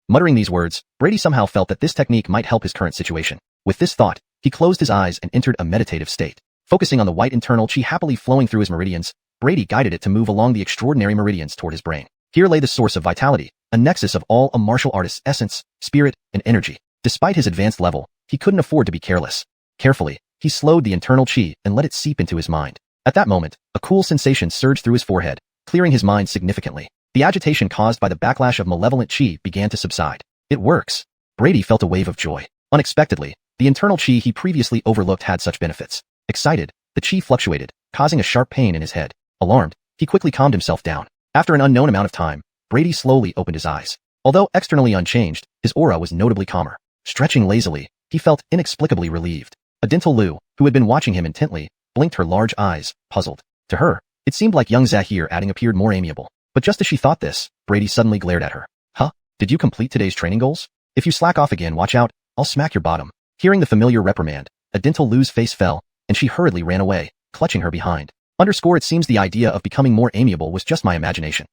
Muttering these words, Brady somehow felt that this technique might help his current situation. With this thought, he closed his eyes and entered a meditative state. Focusing on the white internal chi happily flowing through his meridians, Brady guided it to move along the extraordinary meridians toward his brain. Here lay the source of vitality, a nexus of all a martial artist's essence, spirit, and energy. Despite his advanced level, he couldn't afford to be careless. Carefully, he slowed the internal chi and let it seep into his mind. At that moment, a cool sensation surged through his forehead, clearing his mind significantly. The agitation caused by the backlash of malevolent chi began to subside. "It works." Brady felt a wave of joy. Unexpectedly, the internal chi he previously overlooked had such benefits. Excited, the chi fluctuated, causing a sharp pain in his head. Alarmed, he quickly calmed himself down. After an unknown amount of time, Brady slowly opened his eyes. Although externally unchanged, his aura was notably calmer. Stretching lazily, he felt inexplicably relieved. Dental Lu, who had been watching him intently, blinked her large eyes, puzzled. To her, it seemed like young Zahir adding appeared more amiable. But just as she thought this, Brady suddenly glared at her. "Huh? Did you complete today's training goals? If you slack off again, watch out, I'll smack your bottom." Hearing the familiar reprimand, Dental Lu's face fell, and she hurriedly ran away, clutching her behind. It seems the idea of becoming more amiable was just my imagination.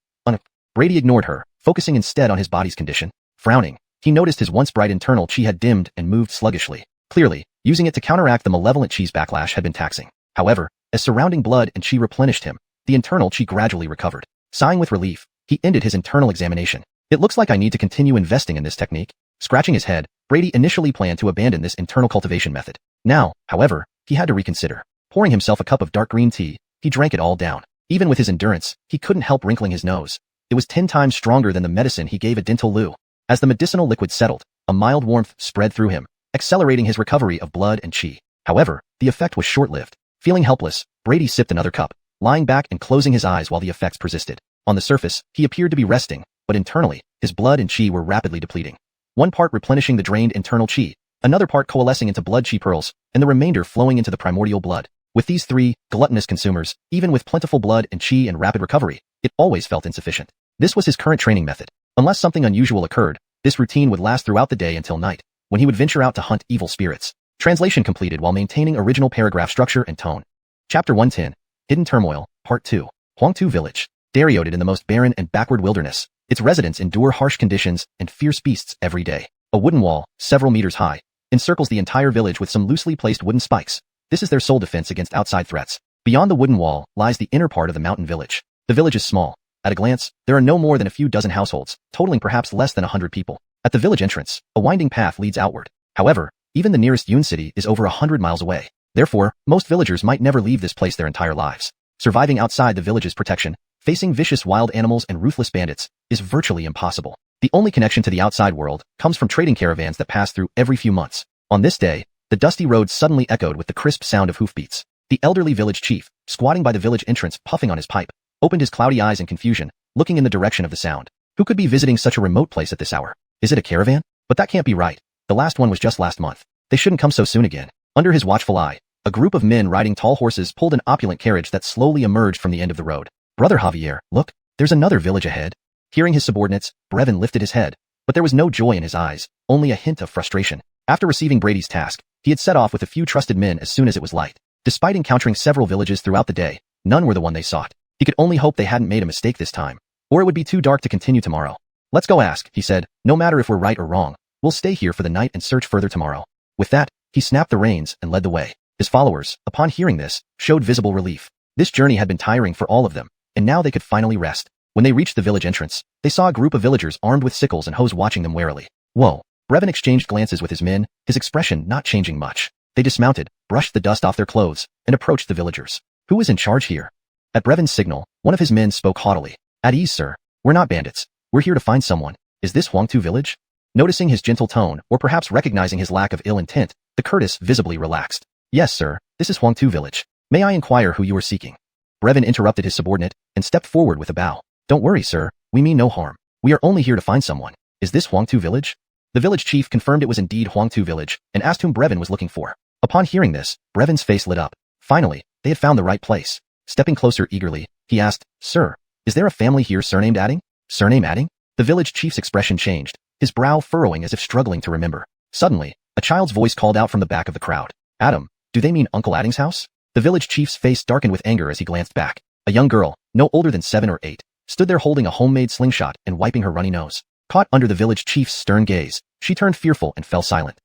Brady ignored her, focusing instead on his body's condition. Frowning, he noticed his once bright internal chi had dimmed and moved sluggishly. Clearly, using it to counteract the malevolent chi's backlash had been taxing. However, as surrounding blood and chi replenished him, the internal chi gradually recovered. Sighing with relief, he ended his internal examination. "It looks like I need to continue investing in this technique." Scratching his head, Brady initially planned to abandon this internal cultivation method. Now, however, he had to reconsider. Pouring himself a cup of dark green tea, he drank it all down. Even with his endurance, he couldn't help wrinkling his nose. It was 10 times stronger than the medicine he gave Adintal Lu. As the medicinal liquid settled, a mild warmth spread through him, accelerating his recovery of blood and qi. However, the effect was short-lived. Feeling helpless, Brady sipped another cup, lying back and closing his eyes while the effects persisted. On the surface, he appeared to be resting, but internally, his blood and qi were rapidly depleting. One part replenishing the drained internal qi, another part coalescing into blood qi pearls, and the remainder flowing into the primordial blood. With these three gluttonous consumers, even with plentiful blood and qi and rapid recovery, it always felt insufficient. This was his current training method. Unless something unusual occurred, this routine would last throughout the day until night, when he would venture out to hunt evil spirits. Translation completed while maintaining original paragraph structure and tone. Chapter 110, Hidden Turmoil, Part 2. Xuanhuan Village. Stereoted in the most barren and backward wilderness, its residents endure harsh conditions and fierce beasts every day. A wooden wall, several meters high, encircles the entire village with some loosely placed wooden spikes. This is their sole defense against outside threats. Beyond the wooden wall lies the inner part of the mountain village. The village is small. At a glance, there are no more than a few dozen households, totaling perhaps less than 100 people. At the village entrance, a winding path leads outward. However, even the nearest Yun city is over 100 miles away. Therefore, most villagers might never leave this place their entire lives. Surviving outside the village's protection, facing vicious wild animals and ruthless bandits, is virtually impossible. The only connection to the outside world comes from trading caravans that pass through every few months. On this day, the dusty road suddenly echoed with the crisp sound of hoofbeats. The elderly village chief, squatting by the village entrance puffing on his pipe, opened his cloudy eyes in confusion, looking in the direction of the sound. Who could be visiting such a remote place at this hour? Is it a caravan? But that can't be right. The last one was just last month. They shouldn't come so soon again. Under his watchful eye, a group of men riding tall horses pulled an opulent carriage that slowly emerged from the end of the road. Brother Javier, look, there's another village ahead. Hearing his subordinates, Brevin lifted his head, but there was no joy in his eyes, only a hint of frustration. After receiving Brady's task, he had set off with a few trusted men as soon as it was light. Despite encountering several villages throughout the day, none were the one they sought. He could only hope they hadn't made a mistake this time, or it would be too dark to continue tomorrow. Let's go ask, he said. No matter if we're right or wrong, we'll stay here for the night and search further tomorrow. With that, he snapped the reins and led the way. His followers, upon hearing this, showed visible relief. This journey had been tiring for all of them, and now they could finally rest. When they reached the village entrance, they saw a group of villagers armed with sickles and hoes watching them warily. Whoa. Brevin exchanged glances with his men, his expression not changing much. They dismounted, brushed the dust off their clothes, and approached the villagers. Who is in charge here? At Brevin's signal, one of his men spoke haughtily. At ease, sir. We're not bandits. We're here to find someone. Is this Xuanhuan village? Noticing his gentle tone, or perhaps recognizing his lack of ill intent, the Curtis visibly relaxed. Yes, sir, this is Xuanhuan village. May I inquire who you are seeking? Brevin interrupted his subordinate and stepped forward with a bow. Don't worry, sir. We mean no harm. We are only here to find someone. Is this Xuanhuan village? The village chief confirmed it was indeed Xuanhuan village and asked whom Brevin was looking for. Upon hearing this, Brevin's face lit up. Finally, they had found the right place. Stepping closer eagerly, he asked, Sir, is there a family here surnamed Adding? Surname Adding? The village chief's expression changed, his brow furrowing as if struggling to remember. Suddenly, a child's voice called out from the back of the crowd. Adam, do they mean Uncle Adding's house? The village chief's face darkened with anger as he glanced back. A young girl, no older than 7 or 8, stood there holding a homemade slingshot and wiping her runny nose. Caught under the village chief's stern gaze, she turned fearful and fell silent.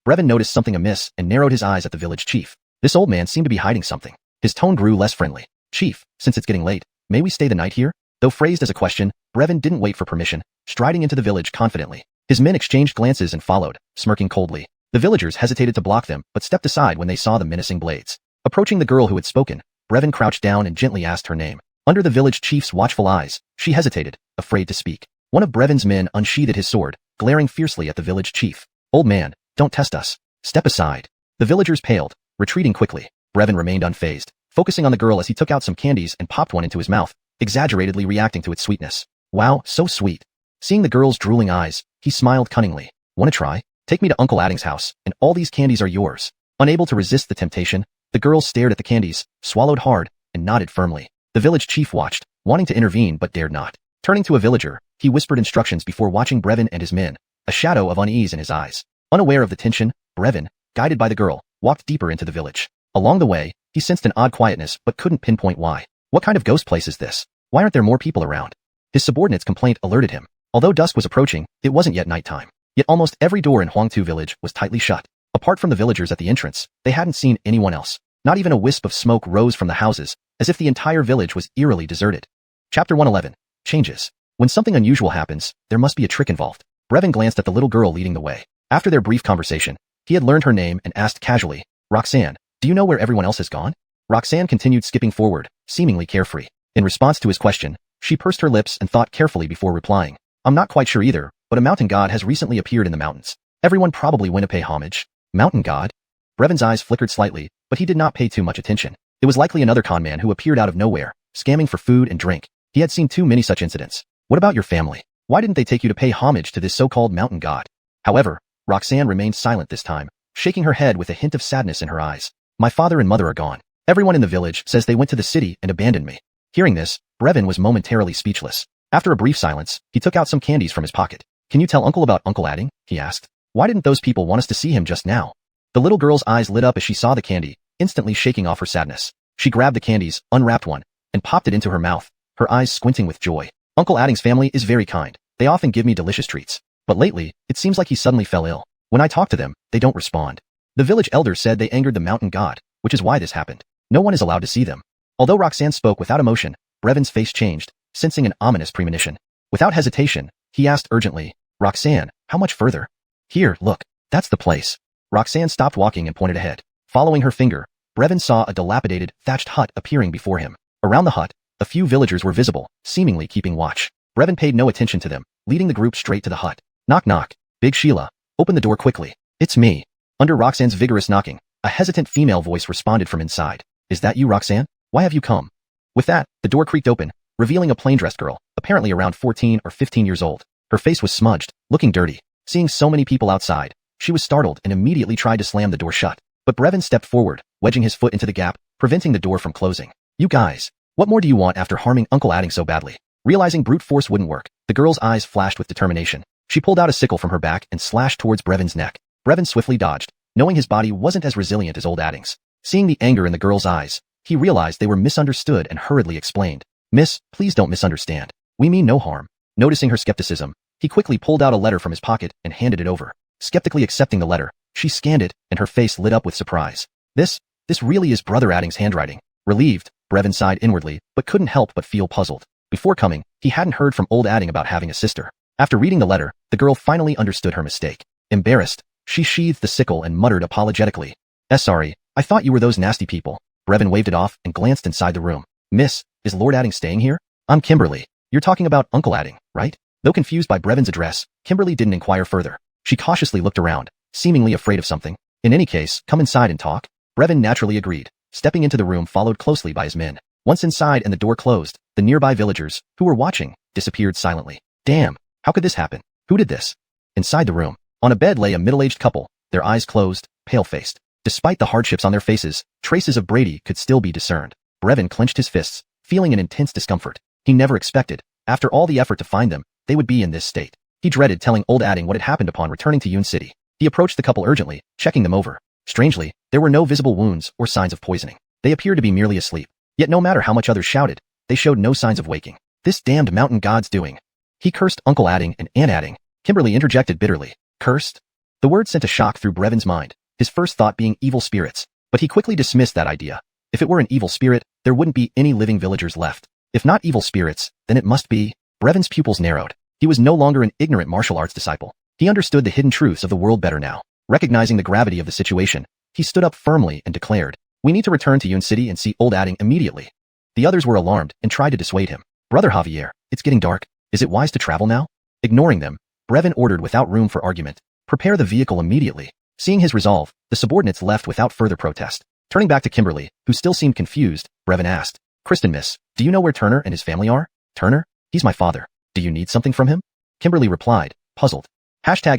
Brevin noticed something amiss and narrowed his eyes at the village chief. This old man seemed to be hiding something. His tone grew less friendly. Chief, since it's getting late, may we stay the night here? Though phrased as a question, Brevin didn't wait for permission, striding into the village confidently. His men exchanged glances and followed, smirking coldly. The villagers hesitated to block them, but stepped aside when they saw the menacing blades. Approaching the girl who had spoken, Brevin crouched down and gently asked her name. Under the village chief's watchful eyes, she hesitated, afraid to speak. One of Brevin's men unsheathed his sword, glaring fiercely at the village chief. Old man, don't test us. Step aside. The villagers paled, retreating quickly. Brevin remained unfazed, focusing on the girl as he took out some candies and popped one into his mouth, exaggeratedly reacting to its sweetness. Wow, so sweet. Seeing the girl's drooling eyes, he smiled cunningly. Wanna try? Take me to Uncle Adding's house, and all these candies are yours. Unable to resist the temptation, the girl stared at the candies, swallowed hard, and nodded firmly. The village chief watched, wanting to intervene but dared not. Turning to a villager, he whispered instructions before watching Brevin and his men, a shadow of unease in his eyes. Unaware of the tension, Brevin, guided by the girl, walked deeper into the village. Along the way, he sensed an odd quietness but couldn't pinpoint why. What kind of ghost place is this? Why aren't there more people around? His subordinate's complaint alerted him. Although dusk was approaching, it wasn't yet nighttime. Yet almost every door in Xuanhuan village was tightly shut. Apart from the villagers at the entrance, they hadn't seen anyone else. Not even a wisp of smoke rose from the houses, as if the entire village was eerily deserted. Chapter 111. Changes. When something unusual happens, there must be a trick involved. Brevin glanced at the little girl leading the way. After their brief conversation, he had learned her name and asked casually, Roxanne, do you know where everyone else has gone? Roxanne continued skipping forward, seemingly carefree. In response to his question, she pursed her lips and thought carefully before replying. I'm not quite sure either, but a mountain god has recently appeared in the mountains. Everyone probably went to pay homage. Mountain god? Brevin's eyes flickered slightly, but he did not pay too much attention. It was likely another con man who appeared out of nowhere, scamming for food and drink. He had seen too many such incidents. What about your family? Why didn't they take you to pay homage to this so-called mountain god? However, Roxanne remained silent this time, shaking her head with a hint of sadness in her eyes. My father and mother are gone. Everyone in the village says they went to the city and abandoned me. Hearing this, Brevin was momentarily speechless. After a brief silence, he took out some candies from his pocket. Can you tell Uncle about Uncle Adding? He asked. Why didn't those people want us to see him just now? The little girl's eyes lit up as she saw the candy, instantly shaking off her sadness. She grabbed the candies, unwrapped one, and popped it into her mouth, her eyes squinting with joy. Uncle Adding's family is very kind. They often give me delicious treats. But lately, it seems like he suddenly fell ill. When I talk to them, they don't respond. The village elders said they angered the mountain god, which is why this happened. No one is allowed to see them. Although Roxanne spoke without emotion, Brevin's face changed, sensing an ominous premonition. Without hesitation, he asked urgently, Roxanne, how much further? Here, look, that's the place. Roxanne stopped walking and pointed ahead. Following her finger, Brevin saw a dilapidated, thatched hut appearing before him. Around the hut, a few villagers were visible, seemingly keeping watch. Brevin paid no attention to them, leading the group straight to the hut. Knock knock. Big Sheila, open the door quickly. It's me. Under Roxanne's vigorous knocking, a hesitant female voice responded from inside. Is that you, Roxanne? Why have you come? With that, the door creaked open, revealing a plain-dressed girl, apparently around 14 or 15 years old. Her face was smudged, looking dirty. Seeing so many people outside, she was startled and immediately tried to slam the door shut. But Brevin stepped forward, wedging his foot into the gap, preventing the door from closing. You guys, what more do you want after harming Uncle Adding so badly? Realizing brute force wouldn't work, the girl's eyes flashed with determination. She pulled out a sickle from her back and slashed towards Brevin's neck. Brevin swiftly dodged, knowing his body wasn't as resilient as old Adding's. Seeing the anger in the girl's eyes, he realized they were misunderstood and hurriedly explained. Miss, please don't misunderstand. We mean no harm. Noticing her skepticism, he quickly pulled out a letter from his pocket and handed it over. Skeptically accepting the letter, she scanned it and her face lit up with surprise. This really is Brother Adding's handwriting. Relieved, Brevin sighed inwardly, but couldn't help but feel puzzled. Before coming, he hadn't heard from old Adding about having a sister. After reading the letter, the girl finally understood her mistake. Embarrassed, she sheathed the sickle and muttered apologetically. Sorry, I thought you were those nasty people. Brevin waved it off and glanced inside the room. Miss, is Lord Adding staying here? I'm Kimberly. You're talking about Uncle Adding, right? Though confused by Brevin's address, Kimberly didn't inquire further. She cautiously looked around, seemingly afraid of something. In any case, come inside and talk. Brevin naturally agreed, stepping into the room followed closely by his men. Once inside and the door closed, the nearby villagers, who were watching, disappeared silently. Damn, how could this happen? Who did this? Inside the room, on a bed lay a middle-aged couple, their eyes closed, pale-faced. Despite the hardships on their faces, traces of Brady could still be discerned. Brevin clenched his fists, feeling an intense discomfort. He never expected, after all the effort to find them, they would be in this state. He dreaded telling old Adding what had happened upon returning to Yun City. He approached the couple urgently, checking them over. Strangely, there were no visible wounds or signs of poisoning. They appeared to be merely asleep. Yet no matter how much others shouted, they showed no signs of waking. This damned mountain god's doing. He cursed Uncle Adding and Aunt Adding. Kimberly interjected bitterly. Cursed? The word sent a shock through Brevin's mind, his first thought being evil spirits. But he quickly dismissed that idea. If it were an evil spirit, there wouldn't be any living villagers left. If not evil spirits, then it must be. Brevin's pupils narrowed. He was no longer an ignorant martial arts disciple. He understood the hidden truths of the world better now. Recognizing the gravity of the situation, he stood up firmly and declared, we need to return to Yun City and see old Adding immediately. The others were alarmed and tried to dissuade him. Brother Javier, it's getting dark. Is it wise to travel now? Ignoring them, Brevin ordered without room for argument. Prepare the vehicle immediately. Seeing his resolve, the subordinates left without further protest. Turning back to Kimberly, who still seemed confused, Brevin asked, Kristen miss, do you know where Turner and his family are? Turner? He's my father. Do you need something from him? Kimberly replied, puzzled. Chapter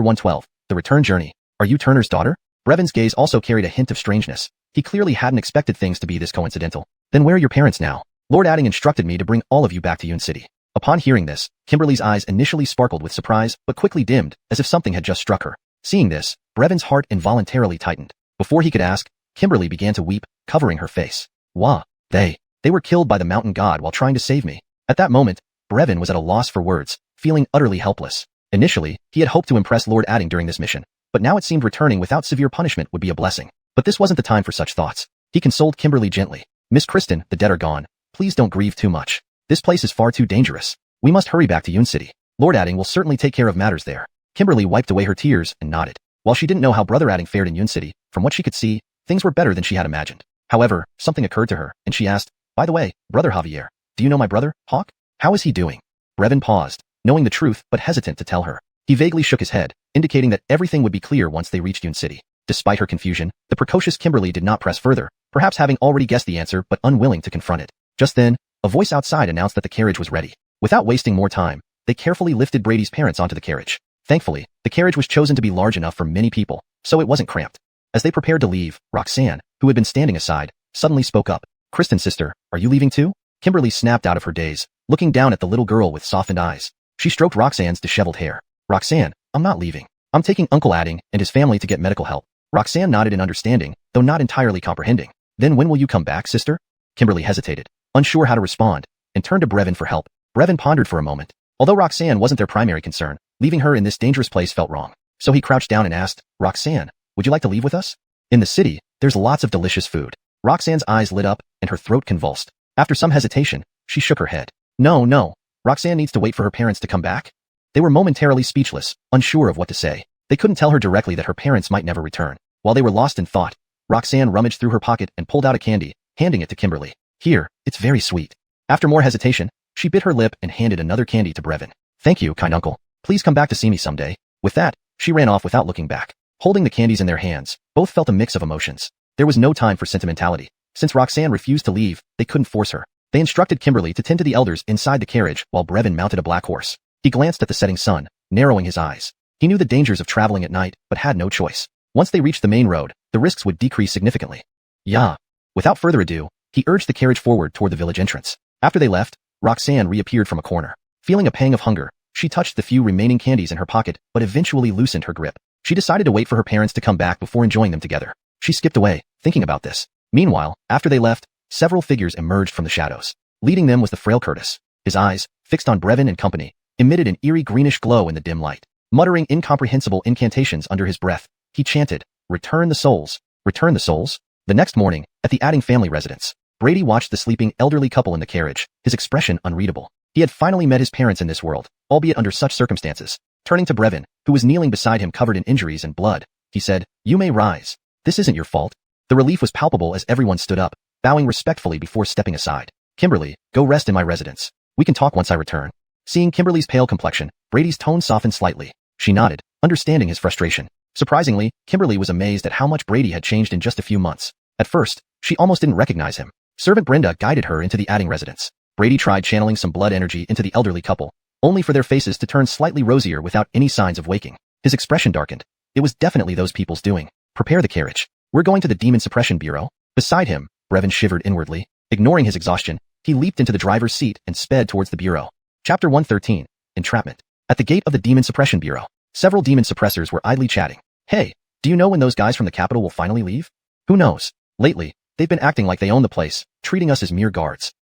112, The Return Journey. Are you Turner's daughter? Brevin's gaze also carried a hint of strangeness. He clearly hadn't expected things to be this coincidental. Then where are your parents now? Lord Adding instructed me to bring all of you back to Yun City. Upon hearing this, Kimberly's eyes initially sparkled with surprise, but quickly dimmed, as if something had just struck her. Seeing this, Brevin's heart involuntarily tightened. Before he could ask, Kimberly began to weep, covering her face. Wah, they were killed by the mountain god while trying to save me. At that moment, Brevin was at a loss for words, feeling utterly helpless. Initially, he had hoped to impress Lord Adding during this mission, but now it seemed returning without severe punishment would be a blessing. But this wasn't the time for such thoughts. He consoled Kimberly gently. Miss Kristen, the dead are gone. Please don't grieve too much. This place is far too dangerous. We must hurry back to Yun City. Lord Adding will certainly take care of matters there. Kimberly wiped away her tears and nodded. While she didn't know how Brother Adding fared in Yun City, from what she could see, things were better than she had imagined. However, something occurred to her, and she asked, "By the way, Brother Javier, do you know my brother, Hawk? How is he doing?" Brevin paused, knowing the truth but hesitant to tell her. He vaguely shook his head, indicating that everything would be clear once they reached Yun City. Despite her confusion, the precocious Kimberly did not press further, perhaps having already guessed the answer but unwilling to confront it. Just then, a voice outside announced that the carriage was ready. Without wasting more time, they carefully lifted Brady's parents onto the carriage. Thankfully, the carriage was chosen to be large enough for many people, so it wasn't cramped. As they prepared to leave, Roxanne, who had been standing aside, suddenly spoke up. "Kristen, sister, are you leaving too?" Kimberly snapped out of her daze, looking down at the little girl with softened eyes. She stroked Roxanne's disheveled hair. "Roxanne, I'm not leaving. I'm taking Uncle Adding and his family to get medical help." Roxanne nodded in understanding, though not entirely comprehending. "Then when will you come back, sister?" Kimberly hesitated, unsure how to respond, and turned to Brevin for help. Brevin pondered for a moment. Although Roxanne wasn't their primary concern, leaving her in this dangerous place felt wrong. So he crouched down and asked, "Roxanne, would you like to leave with us? In the city, there's lots of delicious food." Roxanne's eyes lit up, and her throat convulsed. After some hesitation, she shook her head. No. Roxanne needs to wait for her parents to come back." They were momentarily speechless, unsure of what to say. They couldn't tell her directly that her parents might never return. While they were lost in thought, Roxanne rummaged through her pocket and pulled out a candy, handing it to Kimberly. "Here, it's very sweet." After more hesitation, she bit her lip and handed another candy to Brevin. "Thank you, kind uncle. Please come back to see me someday." With that, she ran off without looking back. Holding the candies in their hands, both felt a mix of emotions. There was no time for sentimentality. Since Roxanne refused to leave, they couldn't force her. They instructed Kimberly to tend to the elders inside the carriage while Brevin mounted a black horse. He glanced at the setting sun, narrowing his eyes. He knew the dangers of traveling at night, but had no choice. Once they reached the main road, the risks would decrease significantly. Yeah. Without further ado, he urged the carriage forward toward the village entrance. After they left, Roxanne reappeared from a corner. Feeling a pang of hunger, she touched the few remaining candies in her pocket, but eventually loosened her grip. She decided to wait for her parents to come back before enjoying them together. She skipped away, thinking about this. Meanwhile, after they left, several figures emerged from the shadows. Leading them was the frail Curtis. His eyes, fixed on Brevin and company, emitted an eerie greenish glow in the dim light. Muttering incomprehensible incantations under his breath, he chanted, "Return the souls. Return the souls." The next morning, at the Adding family residence, Brady watched the sleeping elderly couple in the carriage, his expression unreadable. He had finally met his parents in this world, albeit under such circumstances. Turning to Brevin, who was kneeling beside him covered in injuries and blood, he said, "You may rise. This isn't your fault." The relief was palpable as everyone stood up, bowing respectfully before stepping aside. "Kimberly, go rest in my residence. We can talk once I return." Seeing Kimberly's pale complexion, Brady's tone softened slightly. She nodded, understanding his frustration. Surprisingly, Kimberly was amazed at how much Brady had changed in just a few months. At first, she almost didn't recognize him. Servant Brenda guided her into the Adding residence. Brady tried channeling some blood energy into the elderly couple, only for their faces to turn slightly rosier without any signs of waking. His expression darkened. It was definitely those people's doing. "Prepare the carriage. We're going to the Demon Suppression Bureau." Beside him, Brevin shivered inwardly. Ignoring his exhaustion, he leaped into the driver's seat and sped towards the bureau. Chapter 113. Entrapment. At the gate of the Demon Suppression Bureau, several demon suppressors were idly chatting. "Hey, do you know when those guys from the capital will finally leave?" "Who knows? Lately, they've been acting like they own the place, treating us as mere guards."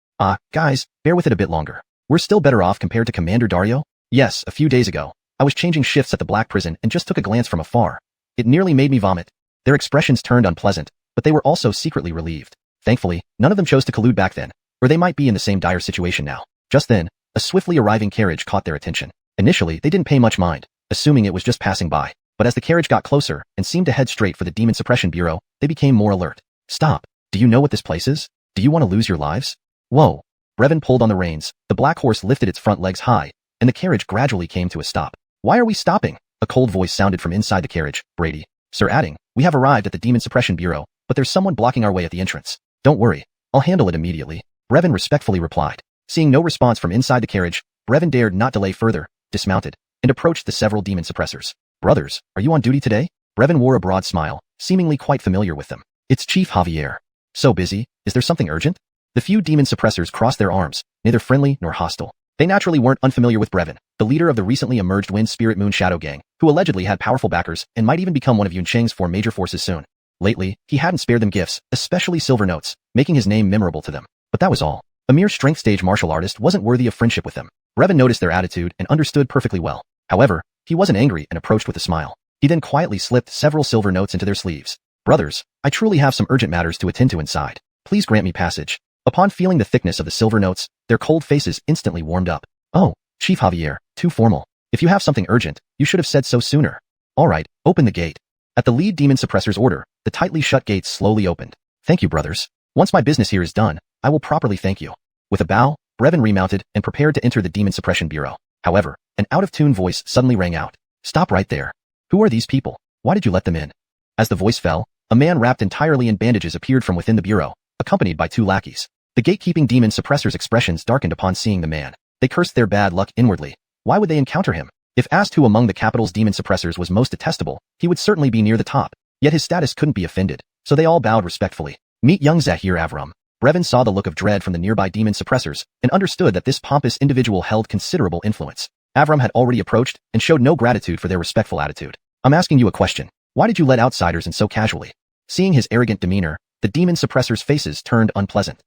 Guys, bear with it a bit longer. We're still better off compared to Commander Dario." "Yes, a few days ago, I was changing shifts at the Black Prison and just took a glance from afar. It nearly made me vomit." Their expressions turned unpleasant, but they were also secretly relieved. Thankfully, none of them chose to collude back then, or they might be in the same dire situation now. Just then, a swiftly arriving carriage caught their attention. Initially, they didn't pay much mind, assuming it was just passing by. But as the carriage got closer and seemed to head straight for the Demon Suppression Bureau, they became more alert. "Stop. Do you know what this place is? Do you want to lose your lives?" "Whoa." Brevin pulled on the reins, the black horse lifted its front legs high, and the carriage gradually came to a stop. "Why are we stopping?" A cold voice sounded from inside the carriage. "Brady. Sir Adding, we have arrived at the Demon Suppression Bureau, but there's someone blocking our way at the entrance." "Don't worry. I'll handle it immediately," Brevin respectfully replied. Seeing no response from inside the carriage, Brevin dared not delay further, dismounted, and approached the several demon suppressors. "Brothers, are you on duty today?" Brevin wore a broad smile, seemingly quite familiar with them. "It's Chief Javier." "So busy? Is there something urgent?" The few demon suppressors crossed their arms, neither friendly nor hostile. They naturally weren't unfamiliar with Brevin, the leader of the recently emerged Wind Spirit Moon Shadow Gang, who allegedly had powerful backers and might even become one of Yuncheng's 4 major forces soon. Lately, he hadn't spared them gifts, especially silver notes, making his name memorable to them. But that was all. A mere strength stage martial artist wasn't worthy of friendship with them. Brevin noticed their attitude and understood perfectly well. However, he wasn't angry and approached with a smile. He then quietly slipped several silver notes into their sleeves. "Brothers, I truly have some urgent matters to attend to inside. Please grant me passage." Upon feeling the thickness of the silver notes, their cold faces instantly warmed up. "Oh, Chief Javier, too formal. If you have something urgent, you should have said so sooner. Alright, open the gate. At the lead demon suppressor's order, the tightly shut gates slowly opened. Thank you, brothers. Once my business here is done, I will properly thank you. With a bow, Brevin remounted and prepared to enter the Demon Suppression Bureau. However, an out-of-tune voice suddenly rang out. Stop right there. Who are these people? Why did you let them in? As the voice fell, a man wrapped entirely in bandages appeared from within the bureau, accompanied by 2 lackeys. The gatekeeping demon suppressor's expressions darkened upon seeing the man. They cursed their bad luck inwardly. Why would they encounter him? If asked who among the capital's demon suppressors was most detestable, he would certainly be near the top. Yet his status couldn't be offended, so they all bowed respectfully. Meet young Zahir Avram. Brevin saw the look of dread from the nearby demon suppressors and understood that this pompous individual held considerable influence. Avram had already approached and showed no gratitude for their respectful attitude. I'm asking you a question. Why did you let outsiders in so casually? Seeing his arrogant demeanor, the demon suppressors' faces turned unpleasant.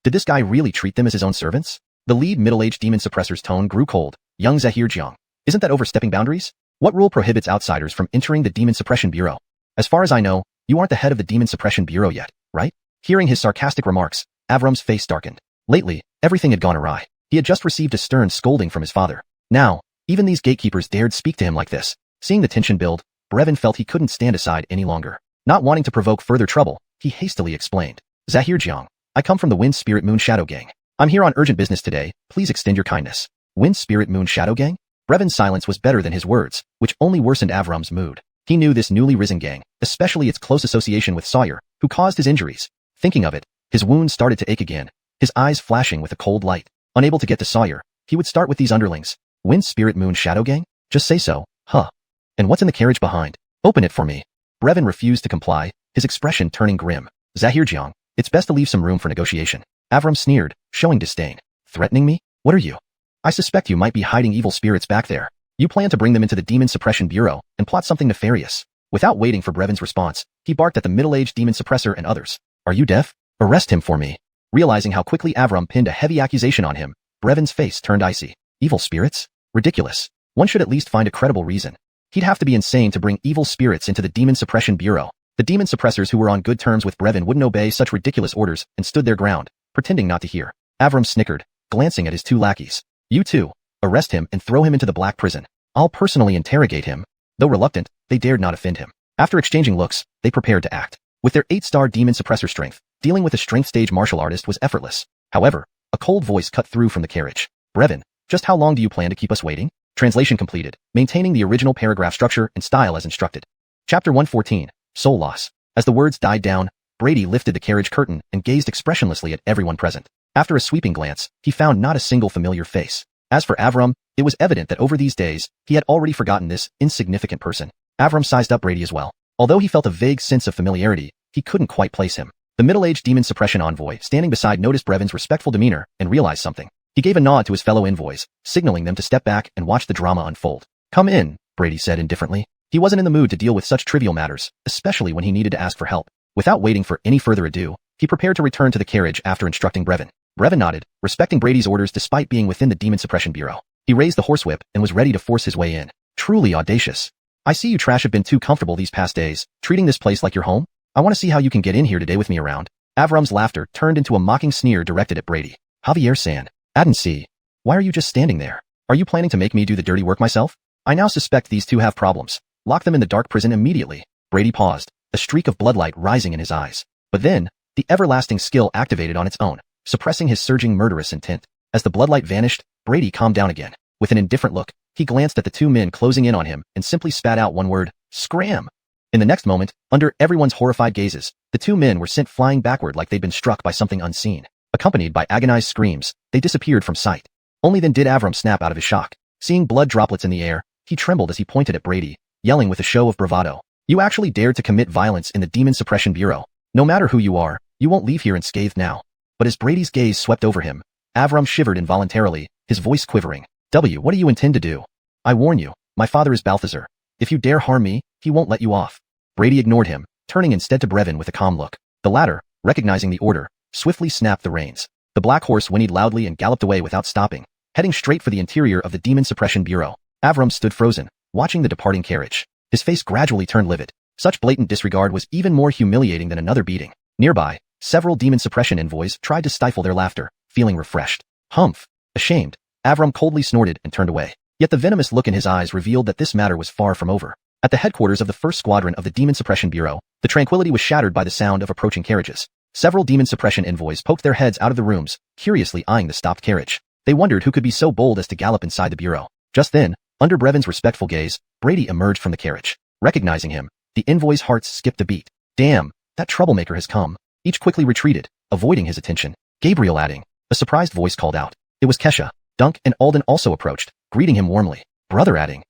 Did this guy really treat them as his own servants? The lead middle-aged demon suppressor's tone grew cold. Young Zahir Jiang. Isn't that overstepping boundaries? What rule prohibits outsiders from entering the Demon Suppression Bureau? As far as I know, you aren't the head of the Demon Suppression Bureau yet, right? Hearing his sarcastic remarks, Avram's face darkened. Lately, everything had gone awry. He had just received a stern scolding from his father. Now, even these gatekeepers dared speak to him like this. Seeing the tension build, Brevin felt he couldn't stand aside any longer. Not wanting to provoke further trouble, he hastily explained. Zahir Jiang, I come from the Wind Spirit Moon Shadow Gang. I'm here on urgent business today, please extend your kindness. Wind Spirit Moon Shadow Gang? Brevin's silence was better than his words, which only worsened Avram's mood. He knew this newly risen gang, especially its close association with Sawyer, who caused his injuries. Thinking of it, his wound started to ache again, his eyes flashing with a cold light. Unable to get to Sawyer, he would start with these underlings. Wind Spirit Moon Shadow Gang? Just say so, huh? And what's in the carriage behind? Open it for me. Brevin refused to comply, his expression turning grim. Zahir Jiang, it's best to leave some room for negotiation. Avram sneered, showing disdain. Threatening me? What are you? I suspect you might be hiding evil spirits back there. You plan to bring them into the Demon Suppression Bureau and plot something nefarious. Without waiting for Brevin's response, he barked at the middle-aged demon suppressor and others. Are you deaf? Arrest him for me. Realizing how quickly Avram pinned a heavy accusation on him, Brevin's face turned icy. Evil spirits? Ridiculous. One should at least find a credible reason. He'd have to be insane to bring evil spirits into the Demon Suppression Bureau. The demon suppressors who were on good terms with Brevin wouldn't obey such ridiculous orders and stood their ground, pretending not to hear. Avram snickered, glancing at his 2 lackeys. You two, arrest him and throw him into the black prison. I'll personally interrogate him. Though reluctant, they dared not offend him. After exchanging looks, they prepared to act. With their 8-star demon suppressor strength, dealing with a strength stage martial artist was effortless. However, a cold voice cut through from the carriage. Brevin, just how long do you plan to keep us waiting? Translation completed, maintaining the original paragraph structure and style as instructed. Chapter 114, Soul Loss. As the words died down, Brady lifted the carriage curtain and gazed expressionlessly at everyone present. After a sweeping glance, he found not a single familiar face. As for Avram, it was evident that over these days, he had already forgotten this insignificant person. Avram sized up Brady as well. Although he felt a vague sense of familiarity, he couldn't quite place him. The middle-aged demon suppression envoy standing beside noticed Brevin's respectful demeanor and realized something. He gave a nod to his fellow envoys, signaling them to step back and watch the drama unfold. Come in, Brady said indifferently. He wasn't in the mood to deal with such trivial matters, especially when he needed to ask for help. Without waiting for any further ado, he prepared to return to the carriage after instructing Brevin. Brevin nodded, respecting Brady's orders despite being within the Demon Suppression Bureau. He raised the horsewhip and was ready to force his way in. Truly audacious. I see you trash have been too comfortable these past days, treating this place like your home. I want to see how you can get in here today with me around. Avram's laughter turned into a mocking sneer directed at Brady. Javier Sand. Adensi. Why are you just standing there? Are you planning to make me do the dirty work myself? I now suspect these two have problems. Lock them in the dark prison immediately. Brady paused, a streak of bloodlight rising in his eyes. But then, the everlasting skill activated on its own, suppressing his surging murderous intent. As the bloodlight vanished, Brady calmed down again. With an indifferent look, he glanced at the 2 men closing in on him and simply spat out one word, scram. In the next moment, under everyone's horrified gazes, the 2 men were sent flying backward like they'd been struck by something unseen. Accompanied by agonized screams, they disappeared from sight. Only then did Avram snap out of his shock. Seeing blood droplets in the air, he trembled as he pointed at Brady, yelling with a show of bravado. You actually dared to commit violence in the Demon Suppression Bureau. No matter who you are, you won't leave here unscathed now. But as Brady's gaze swept over him, Avram shivered involuntarily, his voice quivering. What do you intend to do? I warn you, my father is Balthazar. If you dare harm me, he won't let you off. Brady ignored him, turning instead to Brevin with a calm look. The latter, recognizing the order, swiftly snapped the reins. The black horse whinnied loudly and galloped away without stopping, heading straight for the interior of the Demon Suppression Bureau. Avram stood frozen, watching the departing carriage. His face gradually turned livid. Such blatant disregard was even more humiliating than another beating. Nearby, several demon suppression envoys tried to stifle their laughter, feeling refreshed. Humph! Ashamed, Avram coldly snorted and turned away. Yet the venomous look in his eyes revealed that this matter was far from over. At the headquarters of the 1st Squadron of the Demon Suppression Bureau, the tranquility was shattered by the sound of approaching carriages. Several demon suppression envoys poked their heads out of the rooms, curiously eyeing the stopped carriage. They wondered who could be so bold as to gallop inside the bureau. Just then, under Brevin's respectful gaze, Brady emerged from the carriage. Recognizing him, the envoys' hearts skipped a beat. Damn, that troublemaker has come. Each quickly retreated, avoiding his attention. Gabriel adding. A surprised voice called out. It was Kesha. Dunk and Alden also approached, greeting him warmly. Brother adding,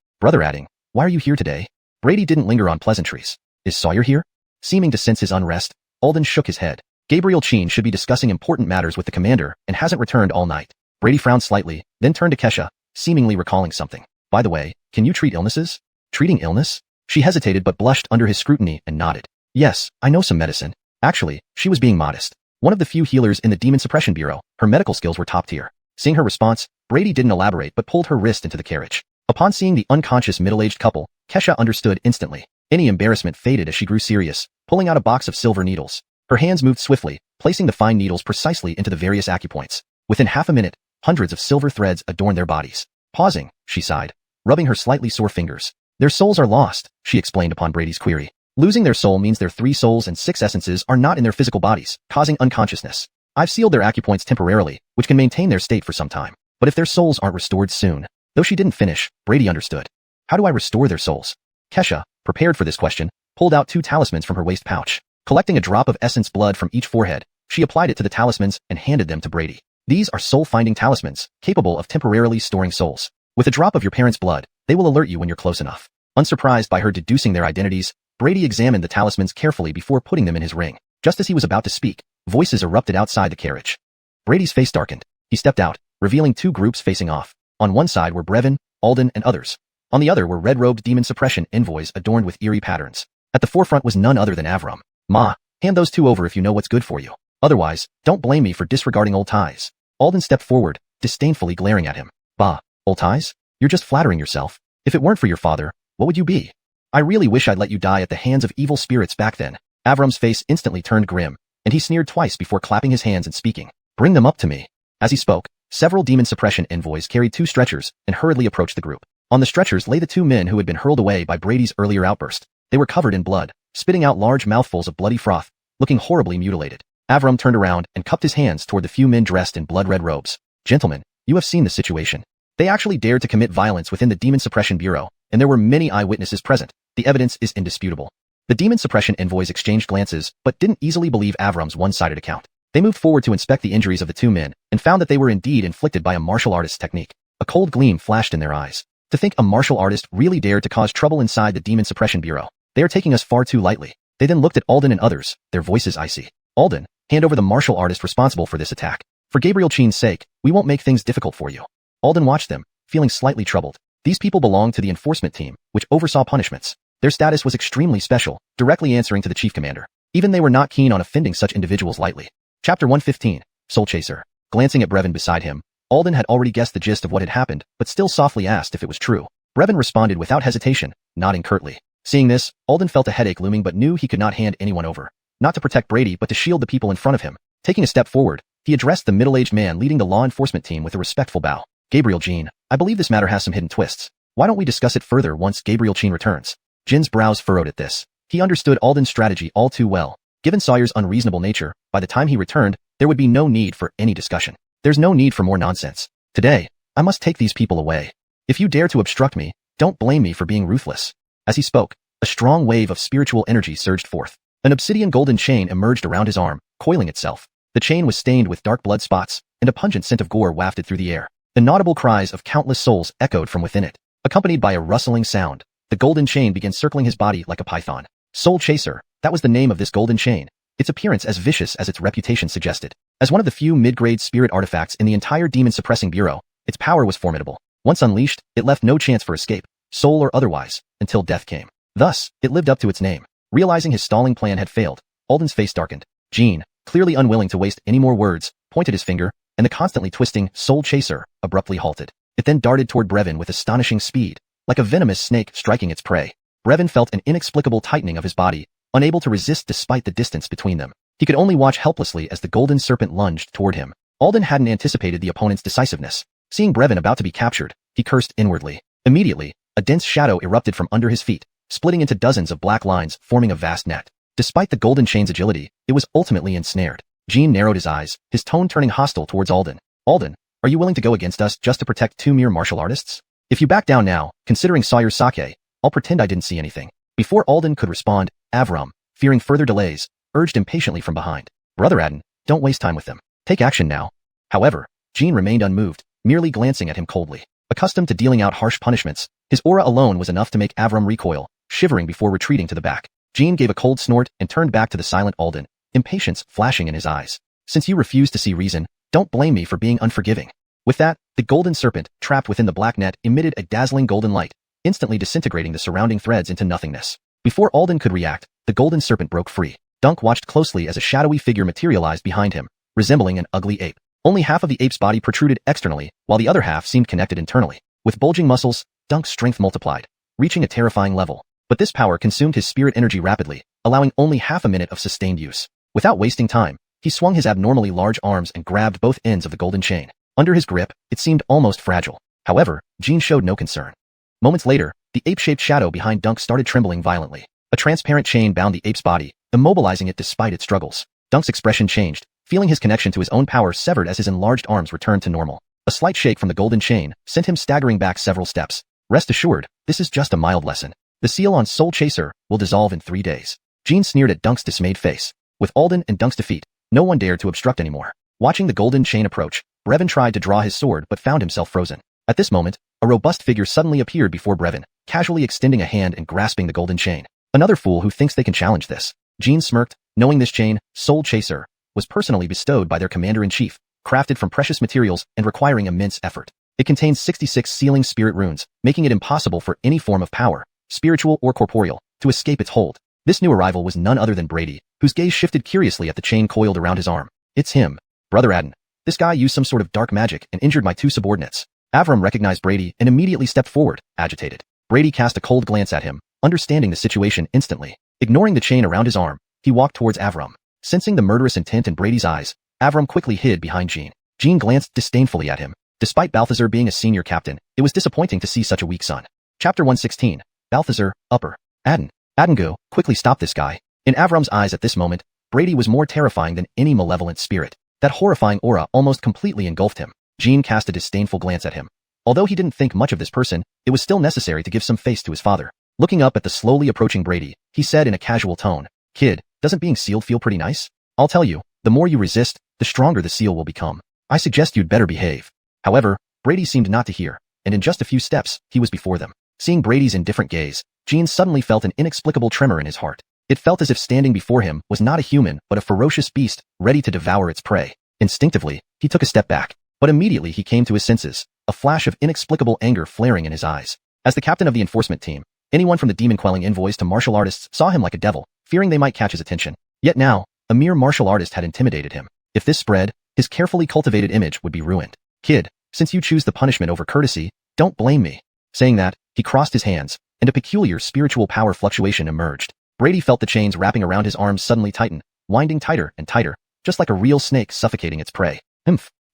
why are you here today? Brady didn't linger on pleasantries. Is Sawyer here? Seeming to sense his unrest, Alden shook his head. Gabriel Chin should be discussing important matters with the commander and hasn't returned all night. Brady frowned slightly, then turned to Kesha, seemingly recalling something. By the way, can you treat illnesses? Treating illness? She hesitated but blushed under his scrutiny and nodded. Yes, I know some medicine. Actually, she was being modest. One of the few healers in the Demon Suppression Bureau, her medical skills were top tier. Seeing her response, Brady didn't elaborate but pulled her wrist into the carriage. Upon seeing the unconscious middle-aged couple, Kesha understood instantly. Any embarrassment faded as she grew serious, pulling out a box of silver needles. Her hands moved swiftly, placing the fine needles precisely into the various acupoints. Within half a minute, hundreds of silver threads adorned their bodies. Pausing, she sighed, rubbing her slightly sore fingers. Their souls are lost, she explained upon Brady's query. Losing their soul means their 3 souls and 6 essences are not in their physical bodies, causing unconsciousness. I've sealed their acupoints temporarily, which can maintain their state for some time. But if their souls aren't restored soon. Though she didn't finish, Brady understood. How do I restore their souls? Kesha, prepared for this question, pulled out 2 talismans from her waist pouch. Collecting a drop of essence blood from each forehead, she applied it to the talismans and handed them to Brady. These are soul-finding talismans, capable of temporarily storing souls. With a drop of your parents' blood, they will alert you when you're close enough. Unsurprised by her deducing their identities, Brady examined the talismans carefully before putting them in his ring. Just as he was about to speak, voices erupted outside the carriage. Brady's face darkened. He stepped out, revealing 2 groups facing off. On one side were Brevin, Alden, and others. On the other were red-robed demon suppression envoys adorned with eerie patterns. At the forefront was none other than Avram. Ma, hand those 2 over if you know what's good for you. Otherwise, don't blame me for disregarding old ties. Alden stepped forward, disdainfully glaring at him. Bah, old ties? You're just flattering yourself. If it weren't for your father, what would you be? I really wish I'd let you die at the hands of evil spirits back then. Avram's face instantly turned grim, and he sneered twice before clapping his hands and speaking. Bring them up to me. As he spoke, several demon suppression envoys carried 2 stretchers and hurriedly approached the group. On the stretchers lay the 2 men who had been hurled away by Brady's earlier outburst. They were covered in blood, spitting out large mouthfuls of bloody froth, looking horribly mutilated. Avram turned around and cupped his hands toward the few men dressed in blood-red robes. Gentlemen, you have seen the situation. They actually dared to commit violence within the Demon Suppression Bureau, and there were many eyewitnesses present. The evidence is indisputable. The Demon Suppression envoys exchanged glances, but didn't easily believe Avram's one-sided account. They moved forward to inspect the injuries of the 2 men, and found that they were indeed inflicted by a martial artist's technique. A cold gleam flashed in their eyes. To think a martial artist really dared to cause trouble inside the Demon Suppression Bureau. They are taking us far too lightly. They then looked at Alden and others, their voices icy. Alden, hand over the martial artist responsible for this attack. For Gabriel Chin's sake, we won't make things difficult for you. Alden watched them, feeling slightly troubled. These people belonged to the enforcement team, which oversaw punishments. Their status was extremely special, directly answering to the chief commander. Even they were not keen on offending such individuals lightly. Chapter 115, Soul Chaser. Glancing at Brevin beside him, Alden had already guessed the gist of what had happened, but still softly asked if it was true. Brevin responded without hesitation, nodding curtly. Seeing this, Alden felt a headache looming but knew he could not hand anyone over. Not to protect Brady but to shield the people in front of him. Taking a step forward, he addressed the middle-aged man leading the law enforcement team with a respectful bow. Gabriel Chin, I believe this matter has some hidden twists. Why don't we discuss it further once Gabriel Chin returns? Jin's brows furrowed at this. He understood Alden's strategy all too well. Given Sawyer's unreasonable nature, by the time he returned, there would be no need for any discussion. There's no need for more nonsense. Today, I must take these people away. If you dare to obstruct me, don't blame me for being ruthless. As he spoke, a strong wave of spiritual energy surged forth. An obsidian golden chain emerged around his arm, coiling itself. The chain was stained with dark blood spots, and a pungent scent of gore wafted through the air. Inaudible cries of countless souls echoed from within it. Accompanied by a rustling sound, the golden chain began circling his body like a python. Soul Chaser, that was the name of this golden chain. Its appearance as vicious as its reputation suggested. As one of the few mid-grade spirit artifacts in the entire Demon Suppressing Bureau, its power was formidable. Once unleashed, it left no chance for escape, soul or otherwise, until death came. Thus, it lived up to its name. Realizing his stalling plan had failed, Alden's face darkened. Chin, clearly unwilling to waste any more words, pointed his finger, and the constantly twisting Soul Chaser abruptly halted. It then darted toward Brevin with astonishing speed, like a venomous snake striking its prey. Brevin felt an inexplicable tightening of his body, unable to resist despite the distance between them. He could only watch helplessly as the golden serpent lunged toward him. Alden hadn't anticipated the opponent's decisiveness. Seeing Brevin about to be captured, he cursed inwardly. Immediately, a dense shadow erupted from under his feet, splitting into dozens of black lines, forming a vast net. Despite the golden chain's agility, it was ultimately ensnared. Jean narrowed his eyes, his tone turning hostile towards Alden. Alden, are you willing to go against us just to protect two mere martial artists? If you back down now, considering Sawyer's sake, I'll pretend I didn't see anything. Before Alden could respond, Avram, fearing further delays, urged impatiently from behind. Brother Adden, don't waste time with them. Take action now. However, Jean remained unmoved, merely glancing at him coldly. Accustomed to dealing out harsh punishments, his aura alone was enough to make Avram recoil, shivering before retreating to the back. Jean gave a cold snort and turned back to the silent Alden, impatience flashing in his eyes. Since you refuse to see reason, don't blame me for being unforgiving. With that, the golden serpent, trapped within the black net, emitted a dazzling golden light, instantly disintegrating the surrounding threads into nothingness. Before Alden could react, the golden serpent broke free. Dunk watched closely as a shadowy figure materialized behind him, resembling an ugly ape. Only half of the ape's body protruded externally, while the other half seemed connected internally. With bulging muscles, Dunk's strength multiplied, reaching a terrifying level. But this power consumed his spirit energy rapidly, allowing only half a minute of sustained use. Without wasting time, he swung his abnormally large arms and grabbed both ends of the golden chain. Under his grip, it seemed almost fragile. However, Jean showed no concern. Moments later, the ape-shaped shadow behind Dunk started trembling violently. A transparent chain bound the ape's body, immobilizing it despite its struggles. Dunk's expression changed, feeling his connection to his own power severed as his enlarged arms returned to normal. A slight shake from the golden chain sent him staggering back several steps. Rest assured, this is just a mild lesson. The seal on Soul Chaser will dissolve in 3 days. Jean sneered at Dunk's dismayed face. With Alden and Dunk's defeat, no one dared to obstruct anymore. Watching the golden chain approach, Brevin tried to draw his sword but found himself frozen. At this moment, a robust figure suddenly appeared before Brevin, casually extending a hand and grasping the golden chain. Another fool who thinks they can challenge this. Jean smirked, knowing this chain, Soul Chaser, was personally bestowed by their commander-in-chief, crafted from precious materials and requiring immense effort. It contains 66 sealing spirit runes, making it impossible for any form of power, spiritual or corporeal, to escape its hold. This new arrival was none other than Brady, whose gaze shifted curiously at the chain coiled around his arm. It's him. Brother Adden. This guy used some sort of dark magic and injured my 2 subordinates. Avram recognized Brady and immediately stepped forward, agitated. Brady cast a cold glance at him, understanding the situation instantly. Ignoring the chain around his arm, he walked towards Avram. Sensing the murderous intent in Brady's eyes, Avram quickly hid behind Jean. Jean glanced disdainfully at him. Despite Balthazar being a senior captain, it was disappointing to see such a weak son. Chapter 116. Balthazar, Upper. Adden. Go, quickly stop this guy. In Avram's eyes at this moment, Brady was more terrifying than any malevolent spirit. That horrifying aura almost completely engulfed him. Jean cast a disdainful glance at him. Although he didn't think much of this person, it was still necessary to give some face to his father. Looking up at the slowly approaching Brady, he said in a casual tone, "Kid, doesn't being sealed feel pretty nice? I'll tell you, the more you resist, the stronger the seal will become. I suggest you'd better behave." However, Brady seemed not to hear, and in just a few steps, he was before them. Seeing Brady's indifferent gaze, Jean suddenly felt an inexplicable tremor in his heart. It felt as if standing before him was not a human but a ferocious beast, ready to devour its prey. Instinctively, he took a step back, but immediately he came to his senses, a flash of inexplicable anger flaring in his eyes. As the captain of the enforcement team, anyone from the demon-quelling envoys to martial artists saw him like a devil, fearing they might catch his attention. Yet now, a mere martial artist had intimidated him. If this spread, his carefully cultivated image would be ruined. "Kid, since you choose the punishment over courtesy, don't blame me." Saying that, he crossed his hands, and a peculiar spiritual power fluctuation emerged. Brady felt the chains wrapping around his arms suddenly tighten, winding tighter and tighter, just like a real snake suffocating its prey.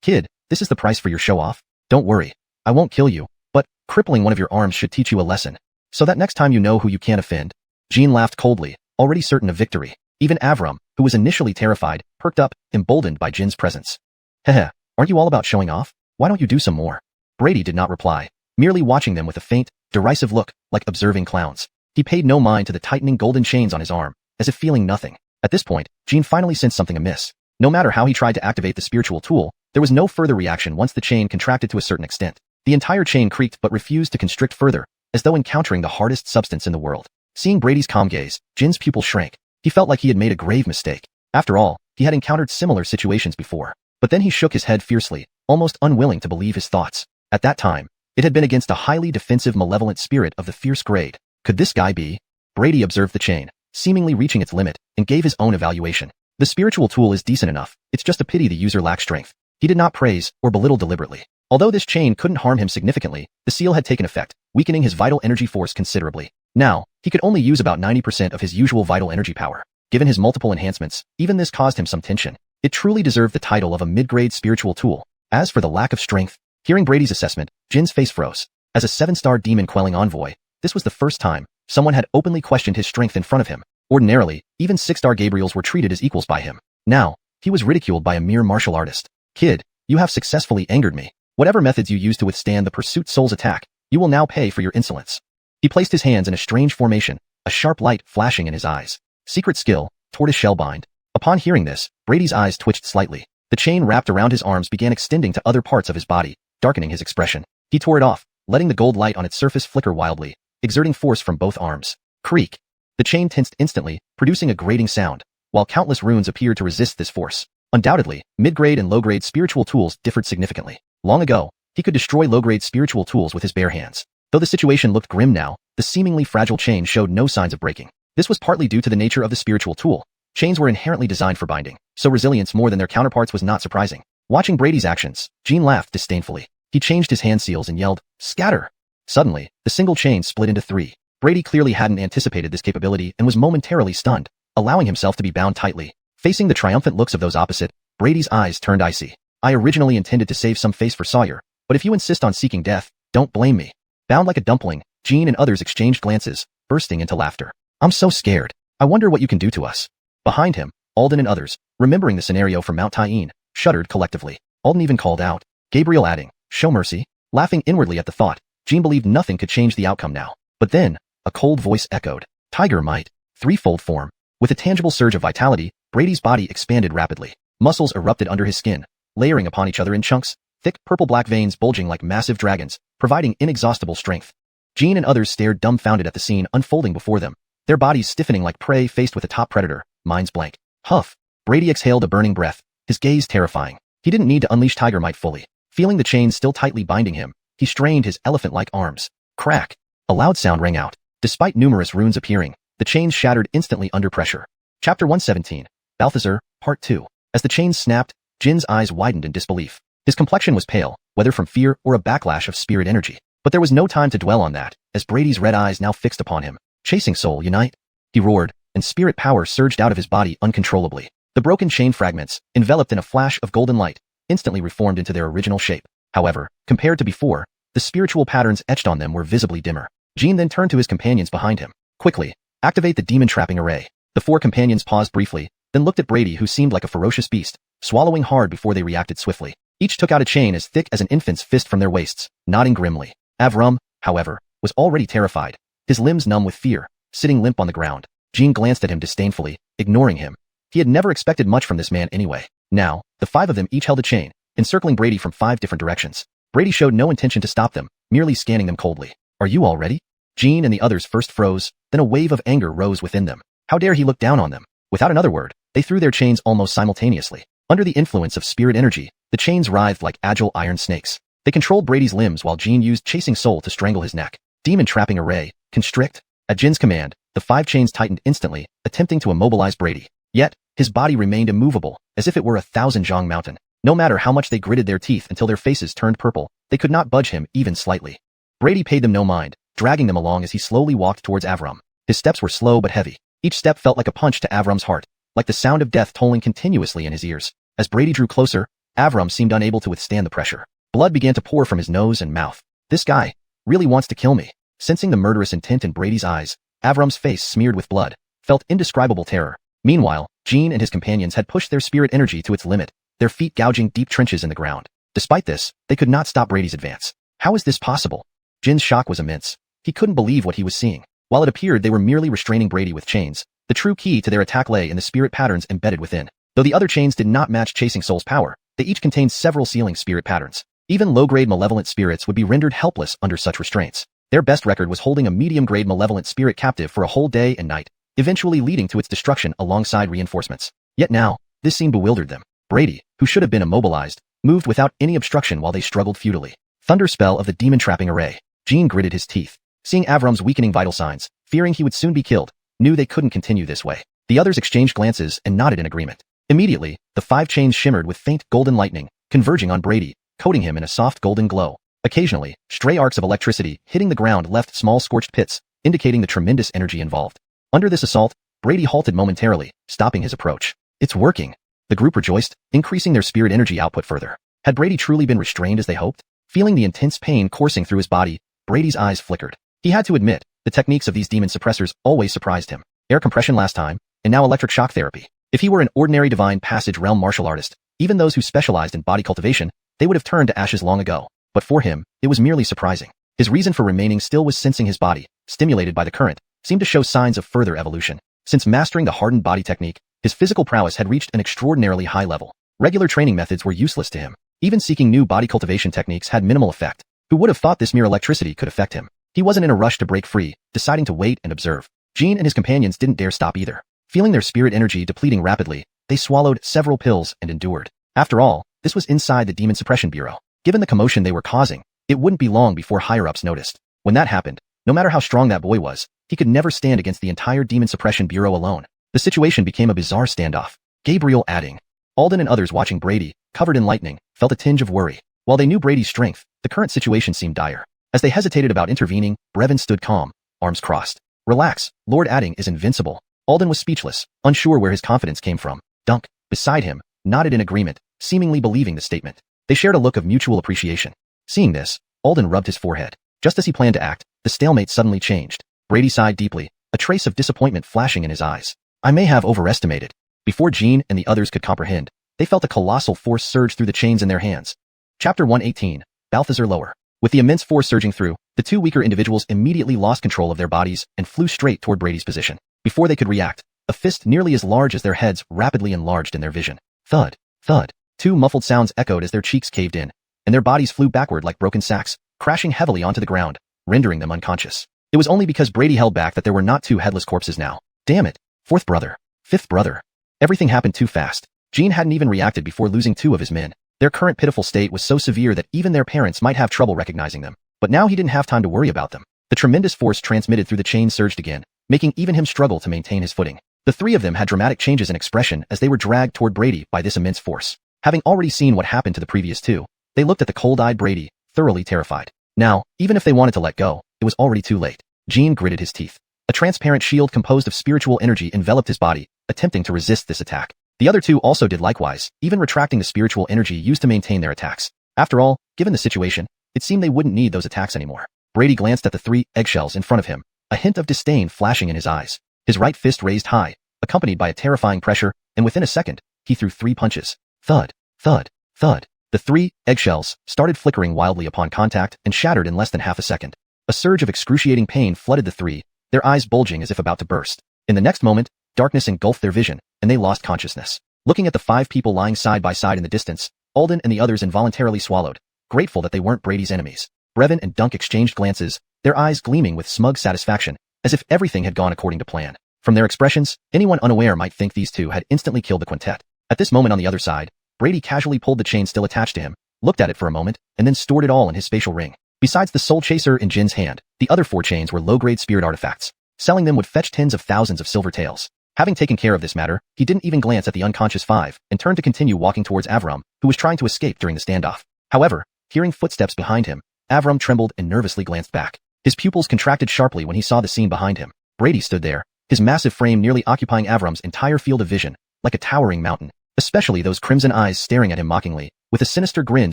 Kid, this is the price for your show-off? Don't worry, I won't kill you, but crippling one of your arms should teach you a lesson, so that next time you know who you can't offend. Jean laughed coldly, already certain of victory. Even Avram, who was initially terrified, perked up, emboldened by Jin's presence. "Heh, aren't you all about showing off? Why don't you do some more?" Brady did not reply, merely watching them with a faint, derisive look, like observing clowns. He paid no mind to the tightening golden chains on his arm, as if feeling nothing. At this point, Jean finally sensed something amiss. No matter how he tried to activate the spiritual tool, there was no further reaction once the chain contracted to a certain extent. The entire chain creaked but refused to constrict further, as though encountering the hardest substance in the world. Seeing Brady's calm gaze, Jin's pupil shrank. He felt like he had made a grave mistake. After all, he had encountered similar situations before. But then he shook his head fiercely, almost unwilling to believe his thoughts. At that time, it had been against a highly defensive malevolent spirit of the fierce grade. Could this guy be? Brady observed the chain, seemingly reaching its limit, and gave his own evaluation. The spiritual tool is decent enough, it's just a pity the user lacks strength. He did not praise or belittle deliberately. Although this chain couldn't harm him significantly, the seal had taken effect, weakening his vital energy force considerably. Now, he could only use about 90% of his usual vital energy power. Given his multiple enhancements, even this caused him some tension. It truly deserved the title of a mid-grade spiritual tool. As for the lack of strength, Hearing Brady's assessment, Jin's face froze. As a 7-star demon-quelling envoy, this was the first time someone had openly questioned his strength in front of him. Ordinarily, even 6-star Gabriels were treated as equals by him. Now, he was ridiculed by a mere martial artist. Kid, you have successfully angered me. Whatever methods you used to withstand the Pursuit Soul's attack, you will now pay for your insolence. He placed his hands in a strange formation, a sharp light flashing in his eyes. Secret skill, tortoiseshell bind. Upon hearing this, Brady's eyes twitched slightly. The chain wrapped around his arms began extending to other parts of his body, darkening his expression. He tore it off, letting the gold light on its surface flicker wildly, exerting force from both arms. Creak. The chain tensed instantly, producing a grating sound, while countless runes appeared to resist this force. Undoubtedly, mid-grade and low-grade spiritual tools differed significantly. Long ago, he could destroy low-grade spiritual tools with his bare hands. Though the situation looked grim now, the seemingly fragile chain showed no signs of breaking. This was partly due to the nature of the spiritual tool. Chains were inherently designed for binding, so resilience more than their counterparts was not surprising. Watching Brady's actions, Jin laughed disdainfully. He changed his hand seals and yelled, "Scatter!" Suddenly, the single chain split into 3. Brady clearly hadn't anticipated this capability and was momentarily stunned, allowing himself to be bound tightly. Facing the triumphant looks of those opposite, Brady's eyes turned icy. "I originally intended to save some face for Sawyer, but if you insist on seeking death, don't blame me." Bound like a dumpling, Jean and others exchanged glances, bursting into laughter. "I'm so scared. I wonder what you can do to us." Behind him, Alden and others, remembering the scenario from Mount Tyene, shuddered collectively. Alden even called out, Gabriel adding, "Show mercy." Laughing inwardly at the thought, Jean believed nothing could change the outcome now. But then, a cold voice echoed, "Tiger might." Threefold form. With a tangible surge of vitality, Brady's body expanded rapidly. Muscles erupted under his skin, layering upon each other in chunks, thick purple-black veins bulging like massive dragons, providing inexhaustible strength. Jean and others stared dumbfounded at the scene unfolding before them, their bodies stiffening like prey faced with a top predator, minds blank. Huff. Brady exhaled a burning breath, his gaze terrifying. He didn't need to unleash Tiger Might fully. Feeling the chains still tightly binding him, he strained his elephant-like arms. Crack. A loud sound rang out. Despite numerous runes appearing, the chains shattered instantly under pressure. Chapter 117. Balthazar, Part 2. As the chains snapped, Jin's eyes widened in disbelief. His complexion was pale, whether from fear or a backlash of spirit energy. But there was no time to dwell on that, as Brady's red eyes now fixed upon him. "Chasing Soul, unite!" He roared, and spirit power surged out of his body uncontrollably. The broken chain fragments, enveloped in a flash of golden light, instantly reformed into their original shape. However, compared to before, the spiritual patterns etched on them were visibly dimmer. Jean then turned to his companions behind him. "Quickly, activate the demon trapping array." The 4 companions paused briefly, then looked at Brady who seemed like a ferocious beast, swallowing hard before they reacted swiftly. Each took out a chain as thick as an infant's fist from their waists, nodding grimly. Avram, however, was already terrified, his limbs numb with fear, sitting limp on the ground. Jean glanced at him disdainfully, ignoring him. He had never expected much from this man anyway. Now, the 5 of them each held a chain, encircling Brady from 5 different directions. Brady showed no intention to stop them, merely scanning them coldly. "Are you all ready?" Jean and the others first froze, then a wave of anger rose within them. How dare he look down on them? Without another word, they threw their chains almost simultaneously. Under the influence of spirit energy, the chains writhed like agile iron snakes. They controlled Brady's limbs while Jean used Chasing Soul to strangle his neck. Demon trapping array, constrict. At Jin's command, the 5 chains tightened instantly, attempting to immobilize Brady. Yet, his body remained immovable, as if it were a 1,000-jong mountain. No matter how much they gritted their teeth until their faces turned purple, they could not budge him even slightly. Brady paid them no mind, dragging them along as he slowly walked towards Avram. His steps were slow but heavy. Each step felt like a punch to Avram's heart, like the sound of death tolling continuously in his ears. As Brady drew closer, Avram seemed unable to withstand the pressure. Blood began to pour from his nose and mouth. "This guy really wants to kill me." Sensing the murderous intent in Brady's eyes, Avram's face smeared with blood, felt indescribable terror. Meanwhile, Jean and his companions had pushed their spirit energy to its limit, their feet gouging deep trenches in the ground. Despite this, they could not stop Brady's advance. How is this possible? Jin's shock was immense. He couldn't believe what he was seeing. While it appeared they were merely restraining Brady with chains, the true key to their attack lay in the spirit patterns embedded within. Though the other chains did not match Chasing Soul's power, they each contained several sealing spirit patterns. Even low-grade malevolent spirits would be rendered helpless under such restraints. Their best record was holding a medium-grade malevolent spirit captive for a whole day and night, eventually leading to its destruction alongside reinforcements. Yet now, this scene bewildered them. Brady, who should have been immobilized, moved without any obstruction while they struggled futilely. Thunder spell of the demon trapping array. Jean gritted his teeth. Seeing Avram's weakening vital signs, fearing he would soon be killed, knew they couldn't continue this way. The others exchanged glances and nodded in agreement. Immediately, the 5 chains shimmered with faint golden lightning, converging on Brady, coating him in a soft golden glow. Occasionally, stray arcs of electricity hitting the ground left small scorched pits, indicating the tremendous energy involved. Under this assault, Brady halted momentarily, stopping his approach. "It's working." The group rejoiced, increasing their spirit energy output further. Had Brady truly been restrained as they hoped? Feeling the intense pain coursing through his body, Brady's eyes flickered. He had to admit, the techniques of these demon suppressors always surprised him. Air compression last time, and now electric shock therapy. If he were an ordinary divine passage realm martial artist, even those who specialized in body cultivation, they would have turned to ashes long ago. But for him, it was merely surprising. His reason for remaining still was sensing his body, stimulated by the current, seemed to show signs of further evolution. Since mastering the hardened body technique, his physical prowess had reached an extraordinarily high level. Regular training methods were useless to him. Even seeking new body cultivation techniques had minimal effect. Who would have thought this mere electricity could affect him? He wasn't in a rush to break free, deciding to wait and observe. Jean and his companions didn't dare stop either. Feeling their spirit energy depleting rapidly, they swallowed several pills and endured. After all, this was inside the Demon Suppression Bureau. Given the commotion they were causing, it wouldn't be long before higher-ups noticed. When that happened, no matter how strong that boy was, he could never stand against the entire Demon Suppression Bureau alone. The situation became a bizarre standoff. Gabriel adding. Alden and others watching Brady, covered in lightning, felt a tinge of worry. While they knew Brady's strength, the current situation seemed dire. As they hesitated about intervening, Brevin stood calm, arms crossed. Relax, Lord Adding is invincible. Alden was speechless, unsure where his confidence came from. Dunk, beside him, nodded in agreement, seemingly believing the statement. They shared a look of mutual appreciation. Seeing this, Alden rubbed his forehead. Just as he planned to act, the stalemate suddenly changed. Brady sighed deeply, a trace of disappointment flashing in his eyes. I may have overestimated. Before Jean and the others could comprehend, they felt a colossal force surge through the chains in their hands. Chapter 118, Balthazar Lower. With the immense force surging through, the two weaker individuals immediately lost control of their bodies and flew straight toward Brady's position. Before they could react, a fist nearly as large as their heads rapidly enlarged in their vision. Thud, thud. Two muffled sounds echoed as their cheeks caved in, and their bodies flew backward like broken sacks, crashing heavily onto the ground, rendering them unconscious. It was only because Brady held back that there were not two headless corpses now. Damn it. Fourth brother. Fifth brother. Everything happened too fast. Jean hadn't even reacted before losing two of his men. Their current pitiful state was so severe that even their parents might have trouble recognizing them. But now he didn't have time to worry about them. The tremendous force transmitted through the chain surged again, making even him struggle to maintain his footing. The three of them had dramatic changes in expression as they were dragged toward Brady by this immense force. Having already seen what happened to the previous two, they looked at the cold-eyed Brady, thoroughly terrified. Now, even if they wanted to let go, it was already too late. Jean gritted his teeth. A transparent shield composed of spiritual energy enveloped his body, attempting to resist this attack. The other two also did likewise, even retracting the spiritual energy used to maintain their attacks. After all, given the situation, it seemed they wouldn't need those attacks anymore. Brady glanced at the three eggshells in front of him, a hint of disdain flashing in his eyes. His right fist raised high, accompanied by a terrifying pressure, and within a second, he threw three punches. Thud, thud, thud. The three eggshells started flickering wildly upon contact and shattered in less than half a second. A surge of excruciating pain flooded the three, their eyes bulging as if about to burst. In the next moment, darkness engulfed their vision, and they lost consciousness. Looking at the five people lying side by side in the distance, Alden and the others involuntarily swallowed, grateful that they weren't Brady's enemies. Brevin and Dunk exchanged glances, their eyes gleaming with smug satisfaction, as if everything had gone according to plan. From their expressions, anyone unaware might think these two had instantly killed the quintet. At this moment on the other side, Brady casually pulled the chain still attached to him, looked at it for a moment, and then stored it all in his spatial ring. Besides the soul chaser in Jin's hand, the other four chains were low-grade spirit artifacts. Selling them would fetch tens of thousands of silver taels. Having taken care of this matter, he didn't even glance at the unconscious five and turned to continue walking towards Avram, who was trying to escape during the standoff. However, hearing footsteps behind him, Avram trembled and nervously glanced back. His pupils contracted sharply when he saw the scene behind him. Brady stood there, his massive frame nearly occupying Avram's entire field of vision, like a towering mountain, especially those crimson eyes staring at him mockingly, with a sinister grin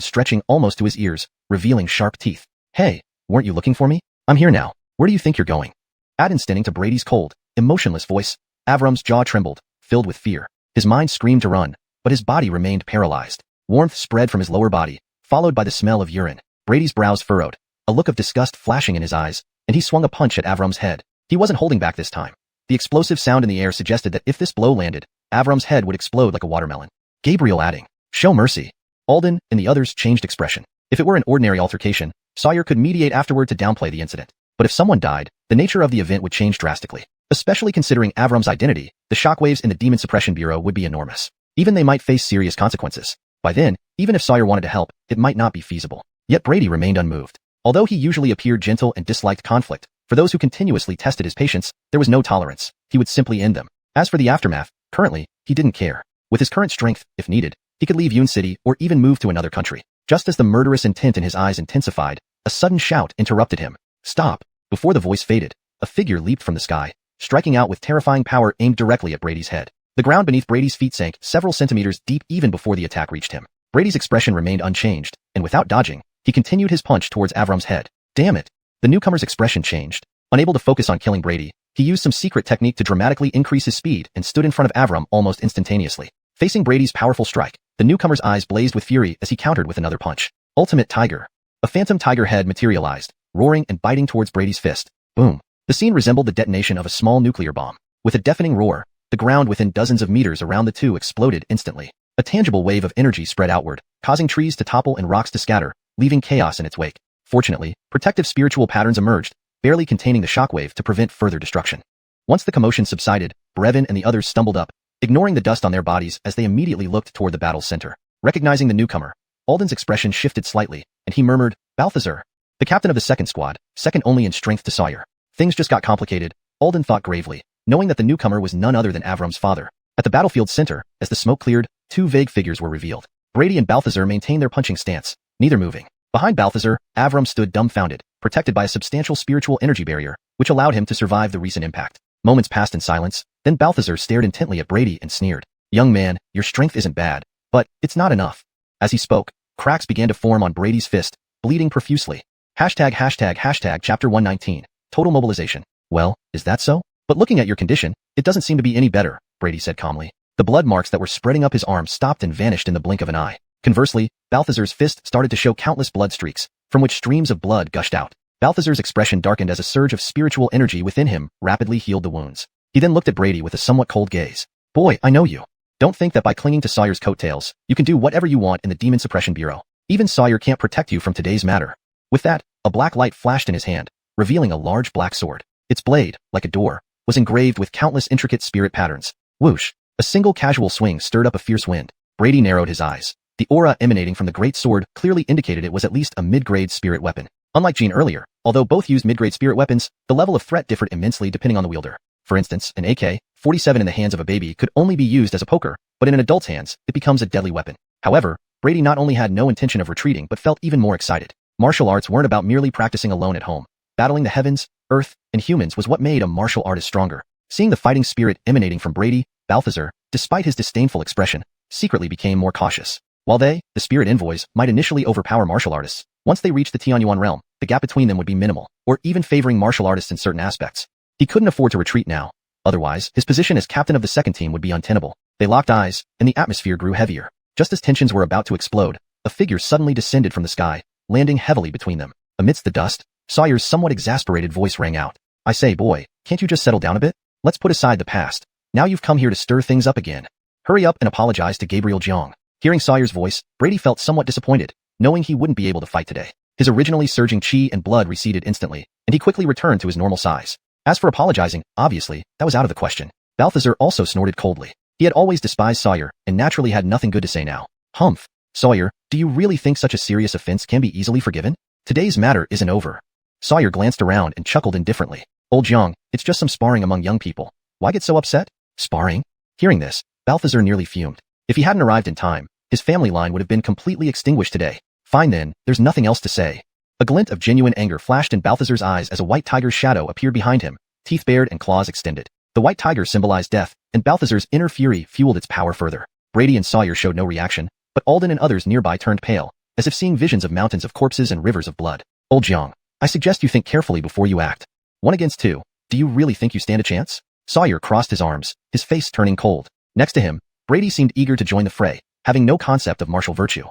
stretching almost to his ears, revealing sharp teeth. Hey, weren't you looking for me? I'm here now. Where do you think you're going? At instinct to Brady's cold, emotionless voice, Avram's jaw trembled, filled with fear. His mind screamed to run, but his body remained paralyzed. Warmth spread from his lower body, followed by the smell of urine. Brady's brows furrowed, a look of disgust flashing in his eyes, and he swung a punch at Avram's head. He wasn't holding back this time. The explosive sound in the air suggested that if this blow landed, Avram's head would explode like a watermelon. Gabriel adding, show mercy. Alden and the others changed expression. If it were an ordinary altercation, Sawyer could mediate afterward to downplay the incident. But if someone died, the nature of the event would change drastically. Especially considering Avram's identity, the shockwaves in the Demon Suppression Bureau would be enormous. Even they might face serious consequences. By then, even if Sawyer wanted to help, it might not be feasible. Yet Brady remained unmoved. Although he usually appeared gentle and disliked conflict, for those who continuously tested his patience, there was no tolerance. He would simply end them. As for the aftermath, currently, he didn't care. With his current strength, if needed, he could leave Yun City or even move to another country. Just as the murderous intent in his eyes intensified, a sudden shout interrupted him. Stop! Before the voice faded, a figure leaped from the sky, striking out with terrifying power aimed directly at Brady's head. The ground beneath Brady's feet sank several centimeters deep even before the attack reached him. Brady's expression remained unchanged, and without dodging, He continued his punch towards Avram's head. Damn it. The newcomer's expression changed. Unable to focus on killing Brady, he used some secret technique to dramatically increase his speed and stood in front of Avram almost instantaneously. Facing Brady's powerful strike, the newcomer's eyes blazed with fury as he countered with another punch. Ultimate Tiger. A phantom tiger head materialized, roaring and biting towards Brady's fist. Boom. The scene resembled the detonation of a small nuclear bomb. With a deafening roar, the ground within dozens of meters around the two exploded instantly. A tangible wave of energy spread outward, causing trees to topple and rocks to scatter, leaving chaos in its wake. Fortunately, protective spiritual patterns emerged, barely containing the shockwave to prevent further destruction. Once the commotion subsided, Brevin and the others stumbled up, ignoring the dust on their bodies as they immediately looked toward the battle's center. Recognizing the newcomer, Alden's expression shifted slightly, and he murmured, "Balthazar." The captain of the second squad, second only in strength to Sawyer. Things just got complicated, Alden thought gravely, knowing that the newcomer was none other than Avram's father. At the battlefield's center, as the smoke cleared, two vague figures were revealed. Brady and Balthazar maintained their punching stance, neither moving. Behind Balthazar, Avram stood dumbfounded, protected by a substantial spiritual energy barrier, which allowed him to survive the recent impact. Moments passed in silence, then Balthazar stared intently at Brady and sneered. "Young man, your strength isn't bad, but it's not enough." As he spoke, cracks began to form on Brady's fist, bleeding profusely. #####Chapter 119. Total mobilization. Well, is that so? But looking at your condition, it doesn't seem to be any better, Brady said calmly. The blood marks that were spreading up his arm stopped and vanished in the blink of an eye. Conversely, Balthazar's fist started to show countless blood streaks, from which streams of blood gushed out. Balthazar's expression darkened as a surge of spiritual energy within him rapidly healed the wounds. He then looked at Brady with a somewhat cold gaze. "Boy, I know you. Don't think that by clinging to Sawyer's coattails, you can do whatever you want in the Demon Suppression Bureau. Even Sawyer can't protect you from today's matter." With that, a black light flashed in his hand, revealing a large black sword. Its blade, like a door, was engraved with countless intricate spirit patterns. Whoosh! A single casual swing stirred up a fierce wind. Brady narrowed his eyes. The aura emanating from the great sword clearly indicated it was at least a mid-grade spirit weapon. Unlike Jean earlier, although both used mid-grade spirit weapons, the level of threat differed immensely depending on the wielder. For instance, an AK-47 in the hands of a baby could only be used as a poker, but in an adult's hands, it becomes a deadly weapon. However, Brady not only had no intention of retreating but felt even more excited. Martial arts weren't about merely practicing alone at home. Battling the heavens, earth, and humans was what made a martial artist stronger. Seeing the fighting spirit emanating from Brady, Balthazar, despite his disdainful expression, secretly became more cautious. While they, the spirit envoys, might initially overpower martial artists, once they reached the Xuanhuan realm, the gap between them would be minimal, or even favoring martial artists in certain aspects. He couldn't afford to retreat now. Otherwise, his position as captain of the second team would be untenable. They locked eyes, and the atmosphere grew heavier. Just as tensions were about to explode, a figure suddenly descended from the sky, landing heavily between them. Amidst the dust, Sawyer's somewhat exasperated voice rang out. "I say, boy, can't you just settle down a bit? Let's put aside the past. Now you've come here to stir things up again. Hurry up and apologize to Gabriel Jiang." Hearing Sawyer's voice, Brady felt somewhat disappointed, knowing he wouldn't be able to fight today. His originally surging chi and blood receded instantly, and he quickly returned to his normal size. As for apologizing, obviously, that was out of the question. Balthazar also snorted coldly. He had always despised Sawyer, and naturally had nothing good to say now. "Humph. Sawyer, do you really think such a serious offense can be easily forgiven? Today's matter isn't over." Sawyer glanced around and chuckled indifferently. "Old Jiang, it's just some sparring among young people. Why get so upset?" "Sparring?" Hearing this, Balthazar nearly fumed. If he hadn't arrived in time, his family line would have been completely extinguished today. Fine then, there's nothing else to say. A glint of genuine anger flashed in Balthazar's eyes as a white tiger's shadow appeared behind him, teeth bared and claws extended. The white tiger symbolized death, and Balthazar's inner fury fueled its power further. Brady and Sawyer showed no reaction, but Alden and others nearby turned pale, as if seeing visions of mountains of corpses and rivers of blood. "Old Jiang, I suggest you think carefully before you act. 1 against 2. Do you really think you stand a chance?" Sawyer crossed his arms, his face turning cold. Next to him, Brady seemed eager to join the fray, having no concept of martial virtue.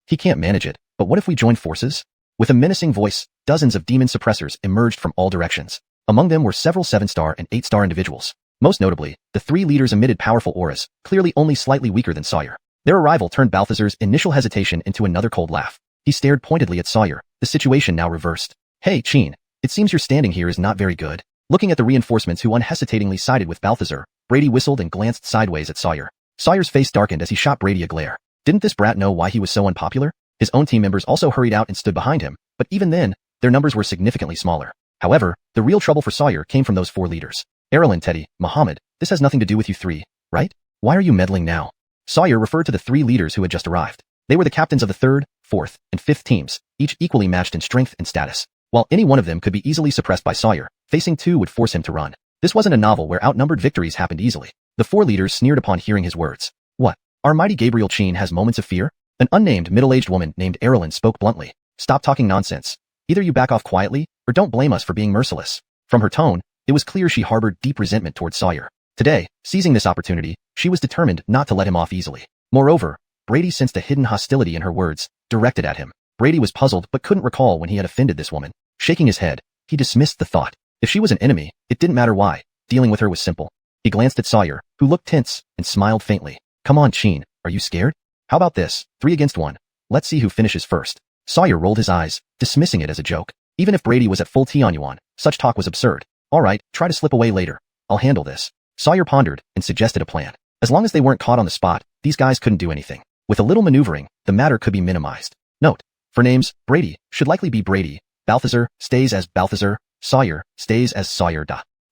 "He can't manage it, but what if we join forces?" With a menacing voice, dozens of demon suppressors emerged from all directions. Among them were several 7-star and 8-star individuals. Most notably, the 3 leaders emitted powerful auras, clearly only slightly weaker than Sawyer. Their arrival turned Balthazar's initial hesitation into another cold laugh. He stared pointedly at Sawyer, the situation now reversed. "Hey, Chin, it seems your standing here is not very good." Looking at the reinforcements who unhesitatingly sided with Balthazar, Brady whistled and glanced sideways at Sawyer. Sawyer's face darkened as he shot Brady a glare. Didn't this brat know why he was so unpopular? His own team members also hurried out and stood behind him, but even then, their numbers were significantly smaller. However, the real trouble for Sawyer came from those 4 leaders. "Errolyn, Teddy, Muhammad, this has nothing to do with you 3, right? Why are you meddling now?" Sawyer referred to the 3 leaders who had just arrived. They were the captains of the 3rd, 4th, and 5th teams, each equally matched in strength and status. While any one of them could be easily suppressed by Sawyer, facing 2 would force him to run. This wasn't a novel where outnumbered victories happened easily. The 4 leaders sneered upon hearing his words. "What? Our mighty Gabriel Chin has moments of fear?" An unnamed middle-aged woman named Errolyn spoke bluntly. Stop talking nonsense. Either you back off quietly, or don't blame us for being merciless. From her tone, it was clear she harbored deep resentment towards Sawyer. Today, seizing this opportunity, she was determined not to let him off easily. Moreover, Brady sensed a hidden hostility in her words, directed at him. Brady was puzzled but couldn't recall when he had offended this woman. Shaking his head, he dismissed the thought. If she was an enemy, it didn't matter why. Dealing with her was simple. He glanced at Sawyer, who looked tense, and smiled faintly. Come on, Sheen, are you scared? How about this, 3 against 1? Let's see who finishes first. Sawyer rolled his eyes, dismissing it as a joke. Even if Brady was at full xuanhuan, such talk was absurd. All right, try to slip away later. I'll handle this. Sawyer pondered and suggested a plan. As long as they weren't caught on the spot, these guys couldn't do anything. With a little maneuvering, the matter could be minimized. Note: for names, Brady should likely be Brady. Balthazar stays as Balthazar. Sawyer stays as Sawyer.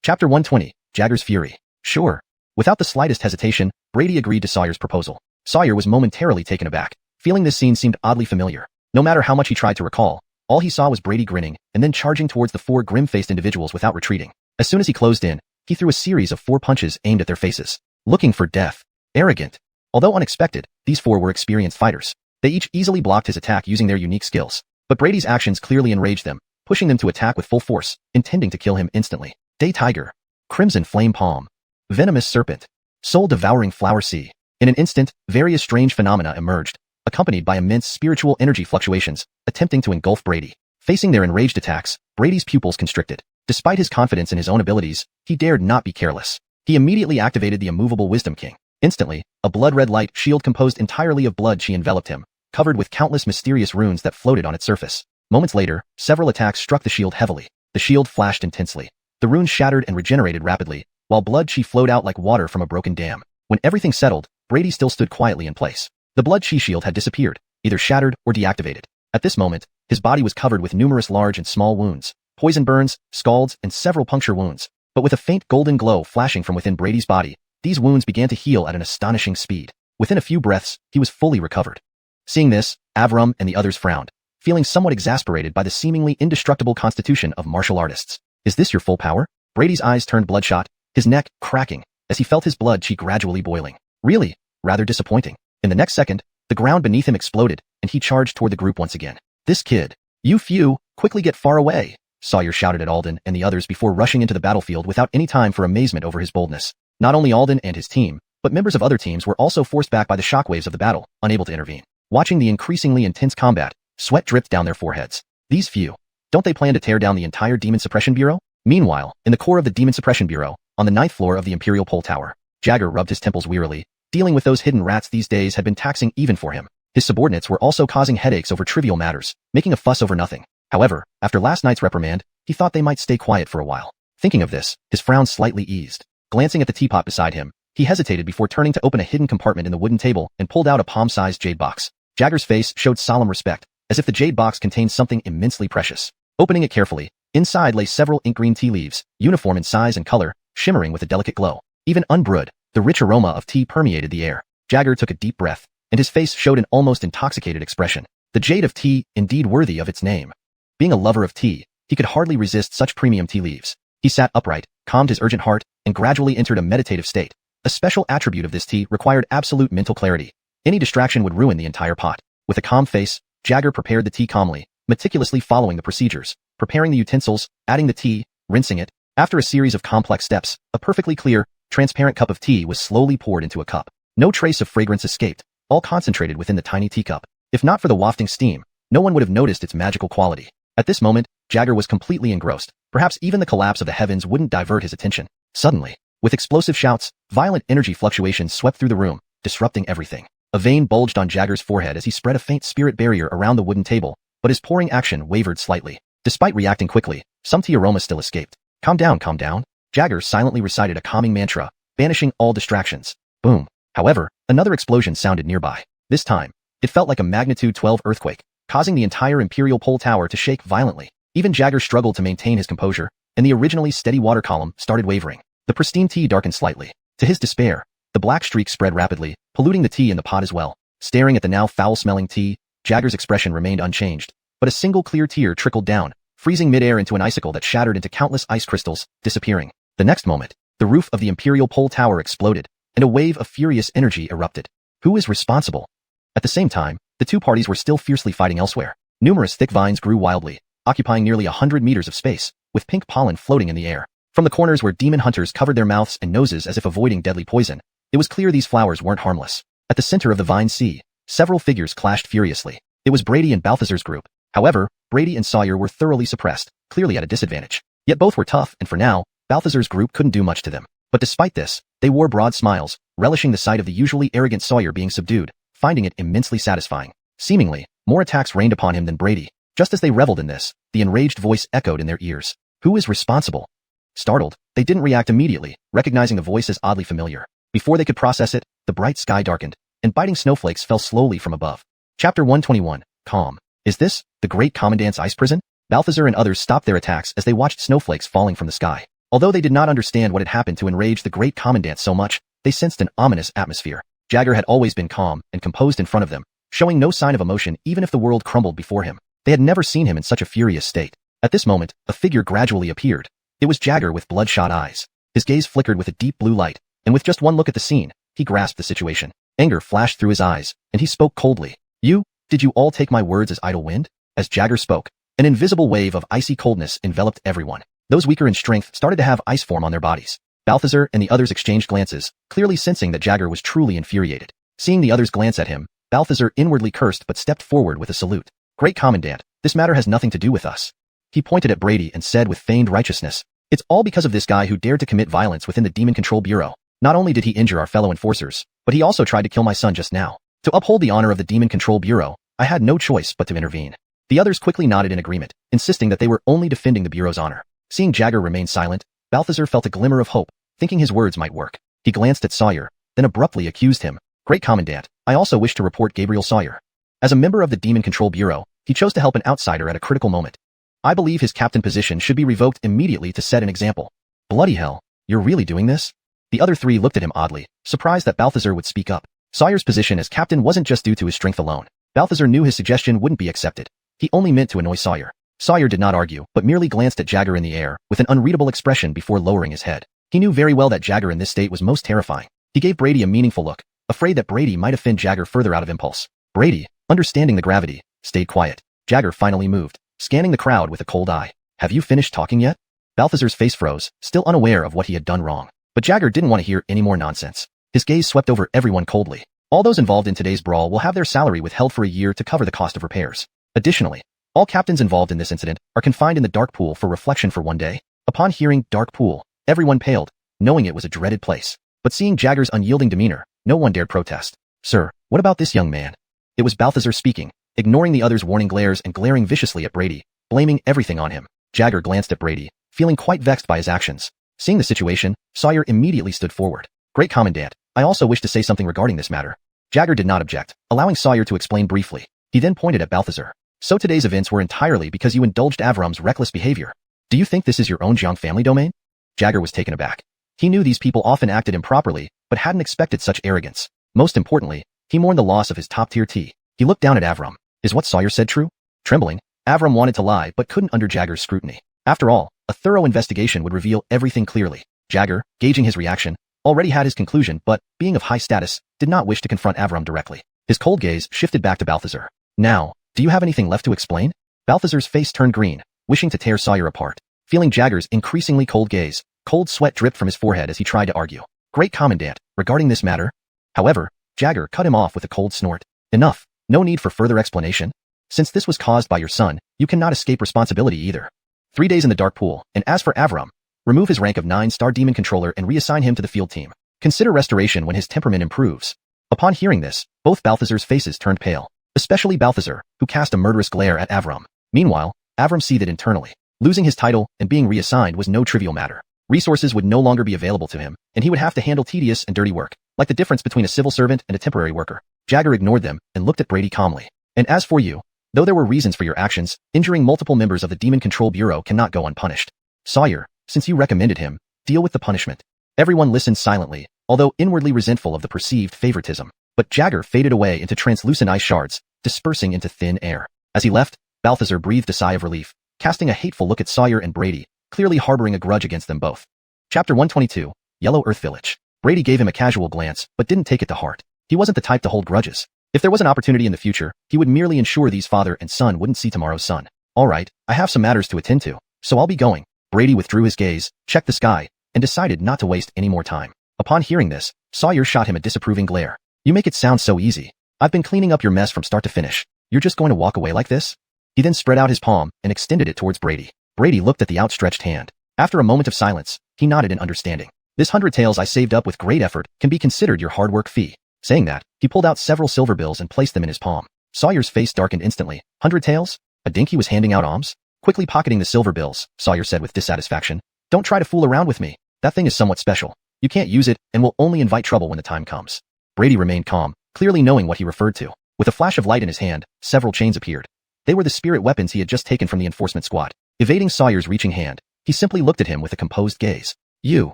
Chapter 120, Jagger's Fury. Sure. Without the slightest hesitation, Brady agreed to Sawyer's proposal. Sawyer was momentarily taken aback, feeling this scene seemed oddly familiar. No matter how much he tried to recall, all he saw was Brady grinning and then charging towards the 4 grim-faced individuals without retreating. As soon as he closed in, he threw a series of 4 punches aimed at their faces. Looking for death. Arrogant. Although unexpected, these 4 were experienced fighters. They each easily blocked his attack using their unique skills. But Brady's actions clearly enraged them, pushing them to attack with full force, intending to kill him instantly. Day Tiger. Crimson Flame Palm. Venomous Serpent. Soul-Devouring Flower Sea. In an instant, various strange phenomena emerged, accompanied by immense spiritual energy fluctuations, attempting to engulf Brady. Facing their enraged attacks, Brady's pupils constricted. Despite his confidence in his own abilities, he dared not be careless. He immediately activated the immovable Wisdom King. Instantly, a blood-red light shield composed entirely of blood chi enveloped him, covered with countless mysterious runes that floated on its surface. Moments later, several attacks struck the shield heavily. The shield flashed intensely. The runes shattered and regenerated rapidly, while blood chi flowed out like water from a broken dam. When everything settled, Brady still stood quietly in place. The blood chi shield had disappeared, either shattered or deactivated. At this moment, his body was covered with numerous large and small wounds, poison burns, scalds, and several puncture wounds. But with a faint golden glow flashing from within Brady's body, these wounds began to heal at an astonishing speed. Within a few breaths, he was fully recovered. Seeing this, Avram and the others frowned, feeling somewhat exasperated by the seemingly indestructible constitution of martial artists. Is this your full power? Brady's eyes turned bloodshot, his neck cracking, as he felt his blood chi gradually boiling. Really? Rather disappointing. In the next second, the ground beneath him exploded, and he charged toward the group once again. This kid. You few, quickly get far away, Sawyer shouted at Alden and the others before rushing into the battlefield without any time for amazement over his boldness. Not only Alden and his team, but members of other teams were also forced back by the shockwaves of the battle, unable to intervene. Watching the increasingly intense combat, sweat dripped down their foreheads. These few. Don't they plan to tear down the entire Demon Suppression Bureau? Meanwhile, in the core of the Demon Suppression Bureau, on the 9th floor of the Imperial Pole Tower, Jagger rubbed his temples wearily. Dealing with those hidden rats these days had been taxing even for him. His subordinates were also causing headaches over trivial matters, making a fuss over nothing. However, after last night's reprimand, he thought they might stay quiet for a while. Thinking of this, his frown slightly eased. Glancing at the teapot beside him, he hesitated before turning to open a hidden compartment in the wooden table and pulled out a palm-sized jade box. Jagger's face showed solemn respect, as if the jade box contained something immensely precious. Opening it carefully, inside lay several ink-green tea leaves, uniform in size and color, shimmering with a delicate glow. Even unbrewed, the rich aroma of tea permeated the air. Jagger took a deep breath, and his face showed an almost intoxicated expression. The jade of tea, indeed worthy of its name. Being a lover of tea, he could hardly resist such premium tea leaves. He sat upright, calmed his urgent heart, and gradually entered a meditative state. A special attribute of this tea required absolute mental clarity. Any distraction would ruin the entire pot. With a calm face, Jagger prepared the tea calmly, meticulously following the procedures, preparing the utensils, adding the tea, rinsing it. After a series of complex steps, a perfectly clear, transparent cup of tea was slowly poured into a cup. No trace of fragrance escaped, all concentrated within the tiny teacup. If not for the wafting steam, no one would have noticed its magical quality. At this moment, Jagger was completely engrossed. Perhaps even the collapse of the heavens wouldn't divert his attention. Suddenly, with explosive shouts, violent energy fluctuations swept through the room, disrupting everything. A vein bulged on Jagger's forehead as he spread a faint spirit barrier around the wooden table, but his pouring action wavered slightly. Despite reacting quickly, some tea aroma still escaped. Calm down, calm down. Jagger silently recited a calming mantra, banishing all distractions. Boom. However, another explosion sounded nearby. This time, it felt like a magnitude 12 earthquake, causing the entire Imperial Pole Tower to shake violently. Even Jagger struggled to maintain his composure, and the originally steady water column started wavering. The pristine tea darkened slightly. To his despair, the black streak spread rapidly, polluting the tea in the pot as well. Staring at the now foul-smelling tea, Jagger's expression remained unchanged, but a single clear tear trickled down, freezing midair into an icicle that shattered into countless ice crystals, disappearing. The next moment, the roof of the Imperial Pole Tower exploded, and a wave of furious energy erupted. Who is responsible? At the same time, the two parties were still fiercely fighting elsewhere. Numerous thick vines grew wildly, occupying nearly 100 meters of space, with pink pollen floating in the air. From the corners where demon hunters covered their mouths and noses as if avoiding deadly poison, it was clear these flowers weren't harmless. At the center of the vine sea, several figures clashed furiously. It was Brady and Balthazar's group. However, Brady and Sawyer were thoroughly suppressed, clearly at a disadvantage. Yet both were tough, and for now, Balthazar's group couldn't do much to them. But despite this, they wore broad smiles, relishing the sight of the usually arrogant Sawyer being subdued, finding it immensely satisfying. Seemingly, more attacks rained upon him than Brady. Just as they reveled in this, the enraged voice echoed in their ears. Who is responsible? Startled, they didn't react immediately, recognizing the voice as oddly familiar. Before they could process it, the bright sky darkened, and biting snowflakes fell slowly from above. Chapter 121, Calm. Is this the Great Commandant's ice prison? Balthazar and others stopped their attacks as they watched snowflakes falling from the sky. Although they did not understand what had happened to enrage the Great Commandant so much, they sensed an ominous atmosphere. Jagger had always been calm and composed in front of them, showing no sign of emotion even if the world crumbled before him. They had never seen him in such a furious state. At this moment, a figure gradually appeared. It was Jagger with bloodshot eyes. His gaze flickered with a deep blue light, and with just one look at the scene, he grasped the situation. Anger flashed through his eyes, and he spoke coldly. Did you all take my words as idle wind? As Jagger spoke, an invisible wave of icy coldness enveloped everyone. Those weaker in strength started to have ice form on their bodies. Balthazar and the others exchanged glances, clearly sensing that Jagger was truly infuriated. Seeing the others glance at him, Balthazar inwardly cursed but stepped forward with a salute. Great Commandant, this matter has nothing to do with us. He pointed at Brady and said with feigned righteousness, it's all because of this guy who dared to commit violence within the Demon Control Bureau. Not only did he injure our fellow enforcers, but he also tried to kill my son just now. To uphold the honor of the Demon Control Bureau, I had no choice but to intervene. The others quickly nodded in agreement, insisting that they were only defending the Bureau's honor. Seeing Jagger remain silent, Balthazar felt a glimmer of hope, thinking his words might work. He glanced at Sawyer, then abruptly accused him. Great Commandant, I also wish to report Gabriel Sawyer. As a member of the Demon Control Bureau, he chose to help an outsider at a critical moment. I believe his captain position should be revoked immediately to set an example. Bloody hell, you're really doing this? The other three looked at him oddly, surprised that Balthazar would speak up. Sawyer's position as captain wasn't just due to his strength alone. Balthazar knew his suggestion wouldn't be accepted. He only meant to annoy Sawyer. Sawyer did not argue, but merely glanced at Jagger in the air, with an unreadable expression before lowering his head. He knew very well that Jagger in this state was most terrifying. He gave Brady a meaningful look, afraid that Brady might offend Jagger further out of impulse. Brady, understanding the gravity, stayed quiet. Jagger finally moved, scanning the crowd with a cold eye. Have you finished talking yet? Balthazar's face froze, still unaware of what he had done wrong. But Jagger didn't want to hear any more nonsense. His gaze swept over everyone coldly. All those involved in today's brawl will have their salary withheld for a year to cover the cost of repairs. Additionally, all captains involved in this incident are confined in the dark pool for reflection for 1 day. Upon hearing dark pool, everyone paled, knowing it was a dreaded place. But seeing Jagger's unyielding demeanor, no one dared protest. Sir, what about this young man? It was Balthazar speaking, ignoring the others' warning glares and glaring viciously at Brady, blaming everything on him. Jagger glanced at Brady, feeling quite vexed by his actions. Seeing the situation, Sawyer immediately stood forward. Great Commandant, I also wish to say something regarding this matter. Jagger did not object, allowing Sawyer to explain briefly. He then pointed at Balthazar. So today's events were entirely because you indulged Avram's reckless behavior. Do you think this is your own Jiang family domain? Jagger was taken aback. He knew these people often acted improperly, but hadn't expected such arrogance. Most importantly, he mourned the loss of his top-tier tea. He looked down at Avram. Is what Sawyer said true? Trembling, Avram wanted to lie but couldn't under Jagger's scrutiny. After all, a thorough investigation would reveal everything clearly. Jagger, gauging his reaction, already had his conclusion but, being of high status, did not wish to confront Avram directly. His cold gaze shifted back to Balthazar. Now, do you have anything left to explain? Balthazar's face turned green, wishing to tear Sawyer apart. Feeling Jagger's increasingly cold gaze, cold sweat dripped from his forehead as he tried to argue. Great Commandant, regarding this matter? However, Jagger cut him off with a cold snort. Enough, no need for further explanation. Since this was caused by your son, you cannot escape responsibility either. 3 days in the dark pool, and as for Avram, remove his rank of 9-star demon controller and reassign him to the field team. Consider restoration when his temperament improves. Upon hearing this, both Balthazar's faces turned pale, especially Balthazar, who cast a murderous glare at Avram. Meanwhile, Avram seethed internally. Losing his title and being reassigned was no trivial matter. Resources would no longer be available to him, and he would have to handle tedious and dirty work, like the difference between a civil servant and a temporary worker. Jagger ignored them and looked at Brady calmly. And as for you, though there were reasons for your actions, injuring multiple members of the Demon Control Bureau cannot go unpunished. Sawyer, since you recommended him, deal with the punishment. Everyone listened silently, although inwardly resentful of the perceived favoritism. But Jagger faded away into translucent ice shards, dispersing into thin air. As he left, Balthazar breathed a sigh of relief, casting a hateful look at Sawyer and Brady, clearly harboring a grudge against them both. Chapter 122, Yellow Earth Village. Brady gave him a casual glance, but didn't take it to heart. He wasn't the type to hold grudges. If there was an opportunity in the future, he would merely ensure these father and son wouldn't see tomorrow's sun. All right, I have some matters to attend to, so I'll be going. Brady withdrew his gaze, checked the sky, and decided not to waste any more time. Upon hearing this, Sawyer shot him a disapproving glare. You make it sound so easy. I've been cleaning up your mess from start to finish. You're just going to walk away like this? He then spread out his palm and extended it towards Brady. Brady looked at the outstretched hand. After a moment of silence, he nodded in understanding. This 100 taels I saved up with great effort can be considered your hard work fee. Saying that, he pulled out several silver bills and placed them in his palm. Sawyer's face darkened instantly. 100 taels? A dinky was handing out alms? Quickly pocketing the silver bills, Sawyer said with dissatisfaction. Don't try to fool around with me. That thing is somewhat special. You can't use it and will only invite trouble when the time comes. Brady remained calm, clearly knowing what he referred to. With a flash of light in his hand, several chains appeared. They were the spirit weapons he had just taken from the enforcement squad. Evading Sawyer's reaching hand, he simply looked at him with a composed gaze. You.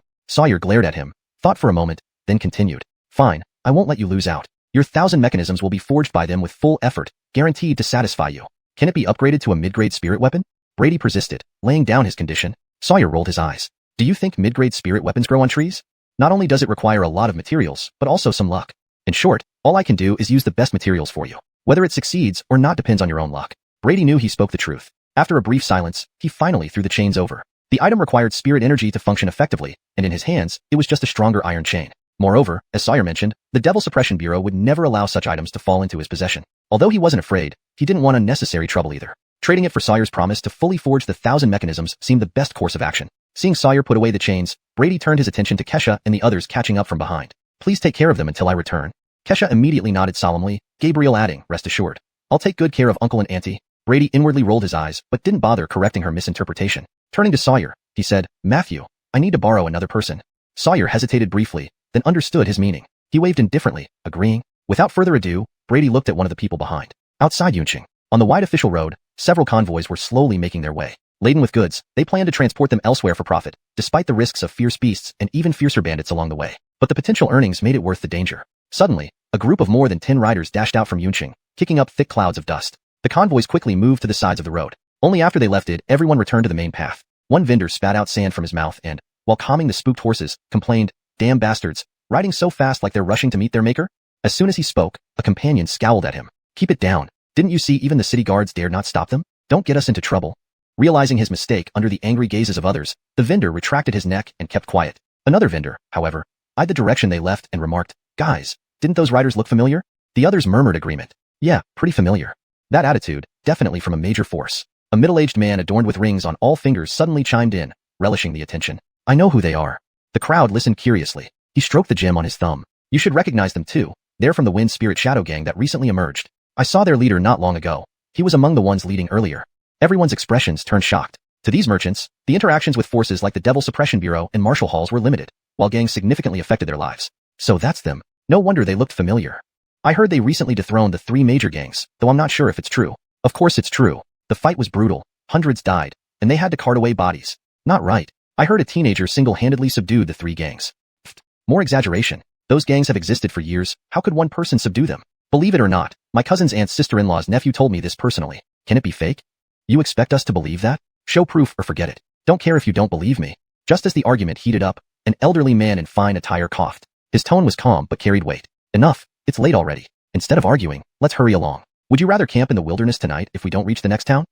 Sawyer glared at him, thought for a moment, then continued. Fine, I won't let you lose out. Your 1,000 mechanisms will be forged by them with full effort, guaranteed to satisfy you. Can it be upgraded to a mid-grade spirit weapon? Brady persisted, laying down his condition. Sawyer rolled his eyes. Do you think mid-grade spirit weapons grow on trees? Not only does it require a lot of materials, but also some luck. In short, all I can do is use the best materials for you. Whether it succeeds or not depends on your own luck. Brady knew he spoke the truth. After a brief silence, he finally threw the chains over. The item required spirit energy to function effectively, and in his hands, it was just a stronger iron chain. Moreover, as Sawyer mentioned, the Devil Suppression Bureau would never allow such items to fall into his possession. Although he wasn't afraid, he didn't want unnecessary trouble either. Trading it for Sawyer's promise to fully forge the 1,000 mechanisms seemed the best course of action. Seeing Sawyer put away the chains, Brady turned his attention to Kesha and the others catching up from behind. Please take care of them until I return. Kesha immediately nodded solemnly, Gabriel adding, rest assured. I'll take good care of Uncle and Auntie. Brady inwardly rolled his eyes, but didn't bother correcting her misinterpretation. Turning to Sawyer, he said, Matthew, I need to borrow another person. Sawyer hesitated briefly, then understood his meaning. He waved indifferently, agreeing. Without further ado, Brady looked at one of the people behind. Outside Yunqing, on the wide official road, several convoys were slowly making their way. Laden with goods, they planned to transport them elsewhere for profit, despite the risks of fierce beasts and even fiercer bandits along the way. But the potential earnings made it worth the danger. Suddenly, a group of more than 10 riders dashed out from Yunqing, kicking up thick clouds of dust. The convoys quickly moved to the sides of the road. Only after they left it, everyone returned to the main path. One vendor spat out sand from his mouth and, while calming the spooked horses, complained, damn bastards, riding so fast like they're rushing to meet their maker? As soon as he spoke, a companion scowled at him. Keep it down. Didn't you see even the city guards dared not stop them? Don't get us into trouble. Realizing his mistake under the angry gazes of others, the vendor retracted his neck and kept quiet. Another vendor, however, eyed the direction they left and remarked, guys, didn't those riders look familiar? The others murmured agreement. Yeah, pretty familiar. That attitude, definitely from a major force. A middle-aged man adorned with rings on all fingers suddenly chimed in, relishing the attention. I know who they are. The crowd listened curiously. He stroked the gem on his thumb. You should recognize them too. They're from the Wind Spirit Shadow Gang that recently emerged. I saw their leader not long ago. He was among the ones leading earlier. Everyone's expressions turned shocked. To these merchants, the interactions with forces like the Devil Suppression Bureau and martial halls were limited, while gangs significantly affected their lives. So that's them. No wonder they looked familiar. I heard they recently dethroned the 3 major gangs, though I'm not sure if it's true. Of course it's true. The fight was brutal. Hundreds died, and they had to cart away bodies. Not right. I heard a teenager single-handedly subdued the 3 gangs. Pfft. More exaggeration. Those gangs have existed for years. How could one person subdue them? Believe it or not, my cousin's aunt's sister-in-law's nephew told me this personally. Can it be fake? You expect us to believe that? Show proof or forget it. Don't care if you don't believe me. Just as the argument heated up, an elderly man in fine attire coughed. His tone was calm but carried weight. Enough. It's late already. Instead of arguing, let's hurry along. Would you rather camp in the wilderness tonight if we don't reach the next town?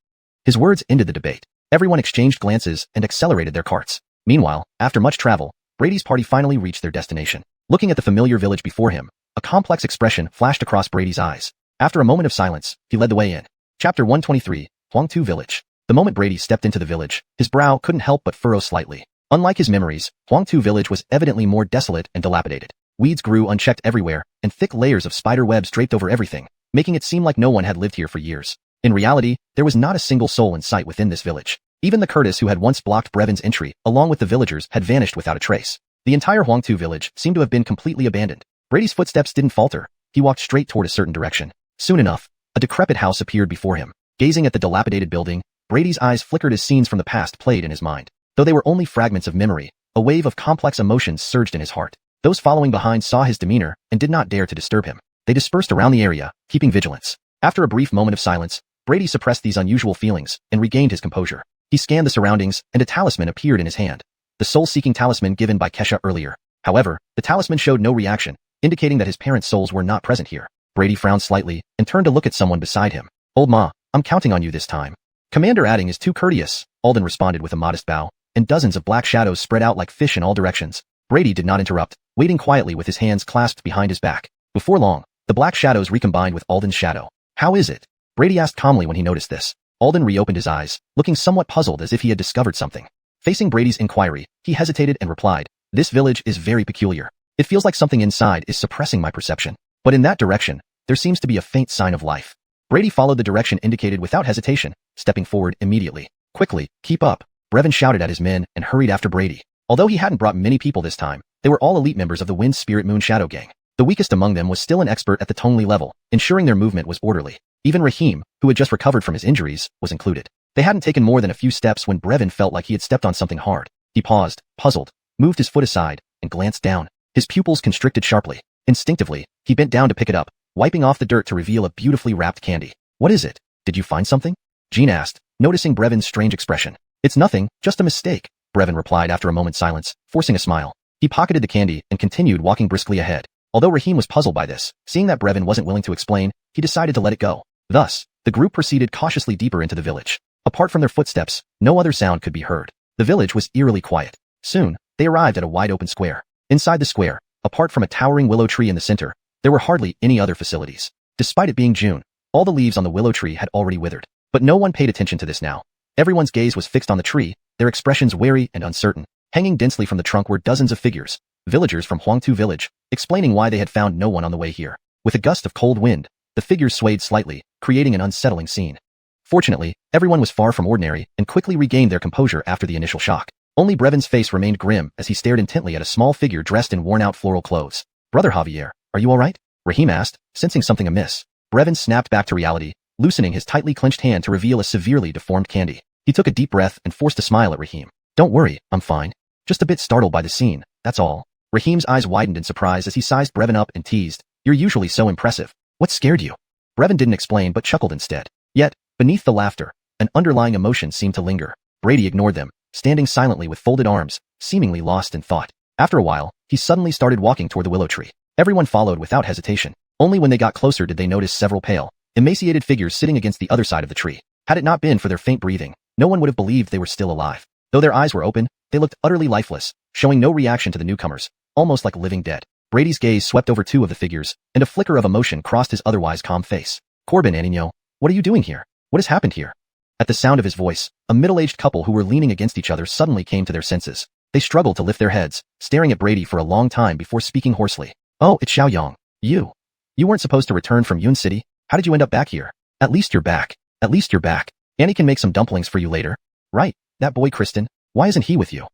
His words ended the debate. Everyone exchanged glances and accelerated their carts. Meanwhile, after much travel, Brady's party finally reached their destination. Looking at the familiar village before him, a complex expression flashed across Brady's eyes. After a moment of silence, he led the way in. Chapter 123, Huangtu Village. The moment Brady stepped into the village, his brow couldn't help but furrow slightly. Unlike his memories, Huangtu Village was evidently more desolate and dilapidated. Weeds grew unchecked everywhere, and thick layers of spider webs draped over everything, making it seem like no one had lived here for years. In reality, there was not a single soul in sight within this village. Even the Curtis who had once blocked Brevin's entry, along with the villagers, had vanished without a trace. The entire Huangtu village seemed to have been completely abandoned. Brady's footsteps didn't falter. He walked straight toward a certain direction. Soon enough, a decrepit house appeared before him. Gazing at the dilapidated building, Brady's eyes flickered as scenes from the past played in his mind. Though they were only fragments of memory, a wave of complex emotions surged in his heart. Those following behind saw his demeanor and did not dare to disturb him. They dispersed around the area, keeping vigilance. After a brief moment of silence, Brady suppressed these unusual feelings and regained his composure. He scanned the surroundings, and a talisman appeared in his hand. The soul-seeking talisman given by Kesha earlier. However, the talisman showed no reaction, indicating that his parents' souls were not present here. Brady frowned slightly and turned to look at someone beside him. Old Ma, I'm counting on you this time. Commander Adding is too courteous, Alden responded with a modest bow, and dozens of black shadows spread out like fish in all directions. Brady did not interrupt, waiting quietly with his hands clasped behind his back. Before long, the black shadows recombined with Alden's shadow. How is it? Brady asked calmly when he noticed this. Alden reopened his eyes, looking somewhat puzzled as if he had discovered something. Facing Brady's inquiry, he hesitated and replied, This village is very peculiar. It feels like something inside is suppressing my perception. But in that direction, there seems to be a faint sign of life. Brady followed the direction indicated without hesitation, stepping forward immediately. Quickly, keep up. Brevin shouted at his men and hurried after Brady. Although he hadn't brought many people this time, they were all elite members of the Wind Spirit Moon Shadow Gang. The weakest among them was still an expert at the Tongli level, ensuring their movement was orderly. Even Rahim, who had just recovered from his injuries, was included. They hadn't taken more than a few steps when Brevin felt like he had stepped on something hard. He paused, puzzled, moved his foot aside, and glanced down. His pupils constricted sharply. Instinctively, he bent down to pick it up, wiping off the dirt to reveal a beautifully wrapped candy. What is it? Did you find something? Jean asked, noticing Brevin's strange expression. It's nothing, just a mistake, Brevin replied after a moment's silence, forcing a smile. He pocketed the candy and continued walking briskly ahead. Although Rahim was puzzled by this, seeing that Brevin wasn't willing to explain, he decided to let it go. Thus, the group proceeded cautiously deeper into the village. Apart from their footsteps, no other sound could be heard. The village was eerily quiet. Soon, they arrived at a wide open square. Inside the square, apart from a towering willow tree in the center, there were hardly any other facilities. Despite it being June, all the leaves on the willow tree had already withered. But no one paid attention to this now. Everyone's gaze was fixed on the tree, their expressions wary and uncertain. Hanging densely from the trunk were dozens of figures, villagers from Huangtu village, explaining why they had found no one on the way here. With a gust of cold wind, the figures swayed slightly, creating an unsettling scene. Fortunately, everyone was far from ordinary and quickly regained their composure after the initial shock. Only Brevin's face remained grim as he stared intently at a small figure dressed in worn-out floral clothes. Brother Javier, are you all right? Rahim asked, sensing something amiss. Brevin snapped back to reality, loosening his tightly clenched hand to reveal a severely deformed candy. He took a deep breath and forced a smile at Rahim. Don't worry, I'm fine. Just a bit startled by the scene, that's all. Rahim's eyes widened in surprise as he sized Brevin up and teased. You're usually so impressive. What scared you? Brevin didn't explain but chuckled instead. Yet, beneath the laughter, an underlying emotion seemed to linger. Brady ignored them, standing silently with folded arms, seemingly lost in thought. After a while, he suddenly started walking toward the willow tree. Everyone followed without hesitation. Only when they got closer did they notice several pale, emaciated figures sitting against the other side of the tree. Had it not been for their faint breathing, no one would have believed they were still alive. Though their eyes were open, they looked utterly lifeless, showing no reaction to the newcomers, almost like living dead. Brady's gaze swept over two of the figures, and a flicker of emotion crossed his otherwise calm face. Corbin Anino, what are you doing here? What has happened here? At the sound of his voice, a middle-aged couple who were leaning against each other suddenly came to their senses. They struggled to lift their heads, staring at Brady for a long time before speaking hoarsely. Oh, it's Xiaoyang. You weren't supposed to return from Yun City. How did you end up back here? At least you're back. At least you're back. Annie can make some dumplings for you later. Right, that boy Kristen. Why isn't he with you?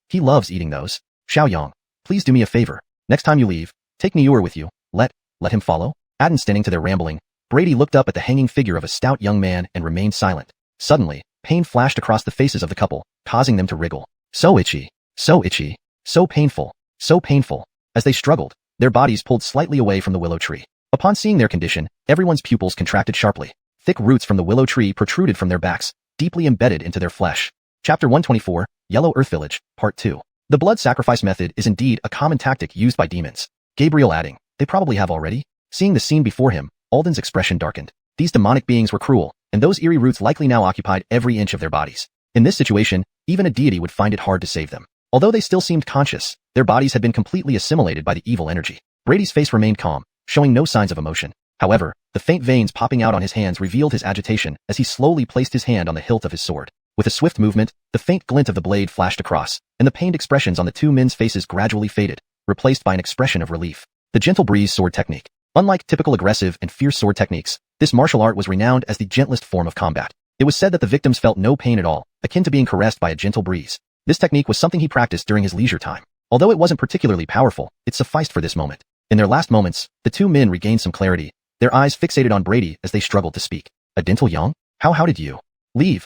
He loves eating those. Xiaoyang, please do me a favor. Next time you leave, take Niuer with you. Let him follow. Adden standing to their rambling, Brady looked up at the hanging figure of a stout young man and remained silent. Suddenly, pain flashed across the faces of the couple, causing them to wriggle. So itchy, so itchy, so painful, so painful. As they struggled, their bodies pulled slightly away from the willow tree. Upon seeing their condition, everyone's pupils contracted sharply. Thick roots from the willow tree protruded from their backs, deeply embedded into their flesh. Chapter 124, Yellow Earth Village, Part 2. The blood sacrifice method is indeed a common tactic used by demons. Gabriel adding, they probably have already. Seeing the scene before him, Alden's expression darkened. These demonic beings were cruel, and those eerie roots likely now occupied every inch of their bodies. In this situation, even a deity would find it hard to save them. Although they still seemed conscious, their bodies had been completely assimilated by the evil energy. Brady's face remained calm, showing no signs of emotion. However, the faint veins popping out on his hands revealed his agitation as he slowly placed his hand on the hilt of his sword. With a swift movement, the faint glint of the blade flashed across, and the pained expressions on the two men's faces gradually faded, replaced by an expression of relief. The gentle breeze sword technique. Unlike typical aggressive and fierce sword techniques, this martial art was renowned as the gentlest form of combat. It was said that the victims felt no pain at all, akin to being caressed by a gentle breeze. This technique was something he practiced during his leisure time. Although it wasn't particularly powerful, it sufficed for this moment. In their last moments, the two men regained some clarity, their eyes fixated on Brady as they struggled to speak. A dental Yang? How did you? Leave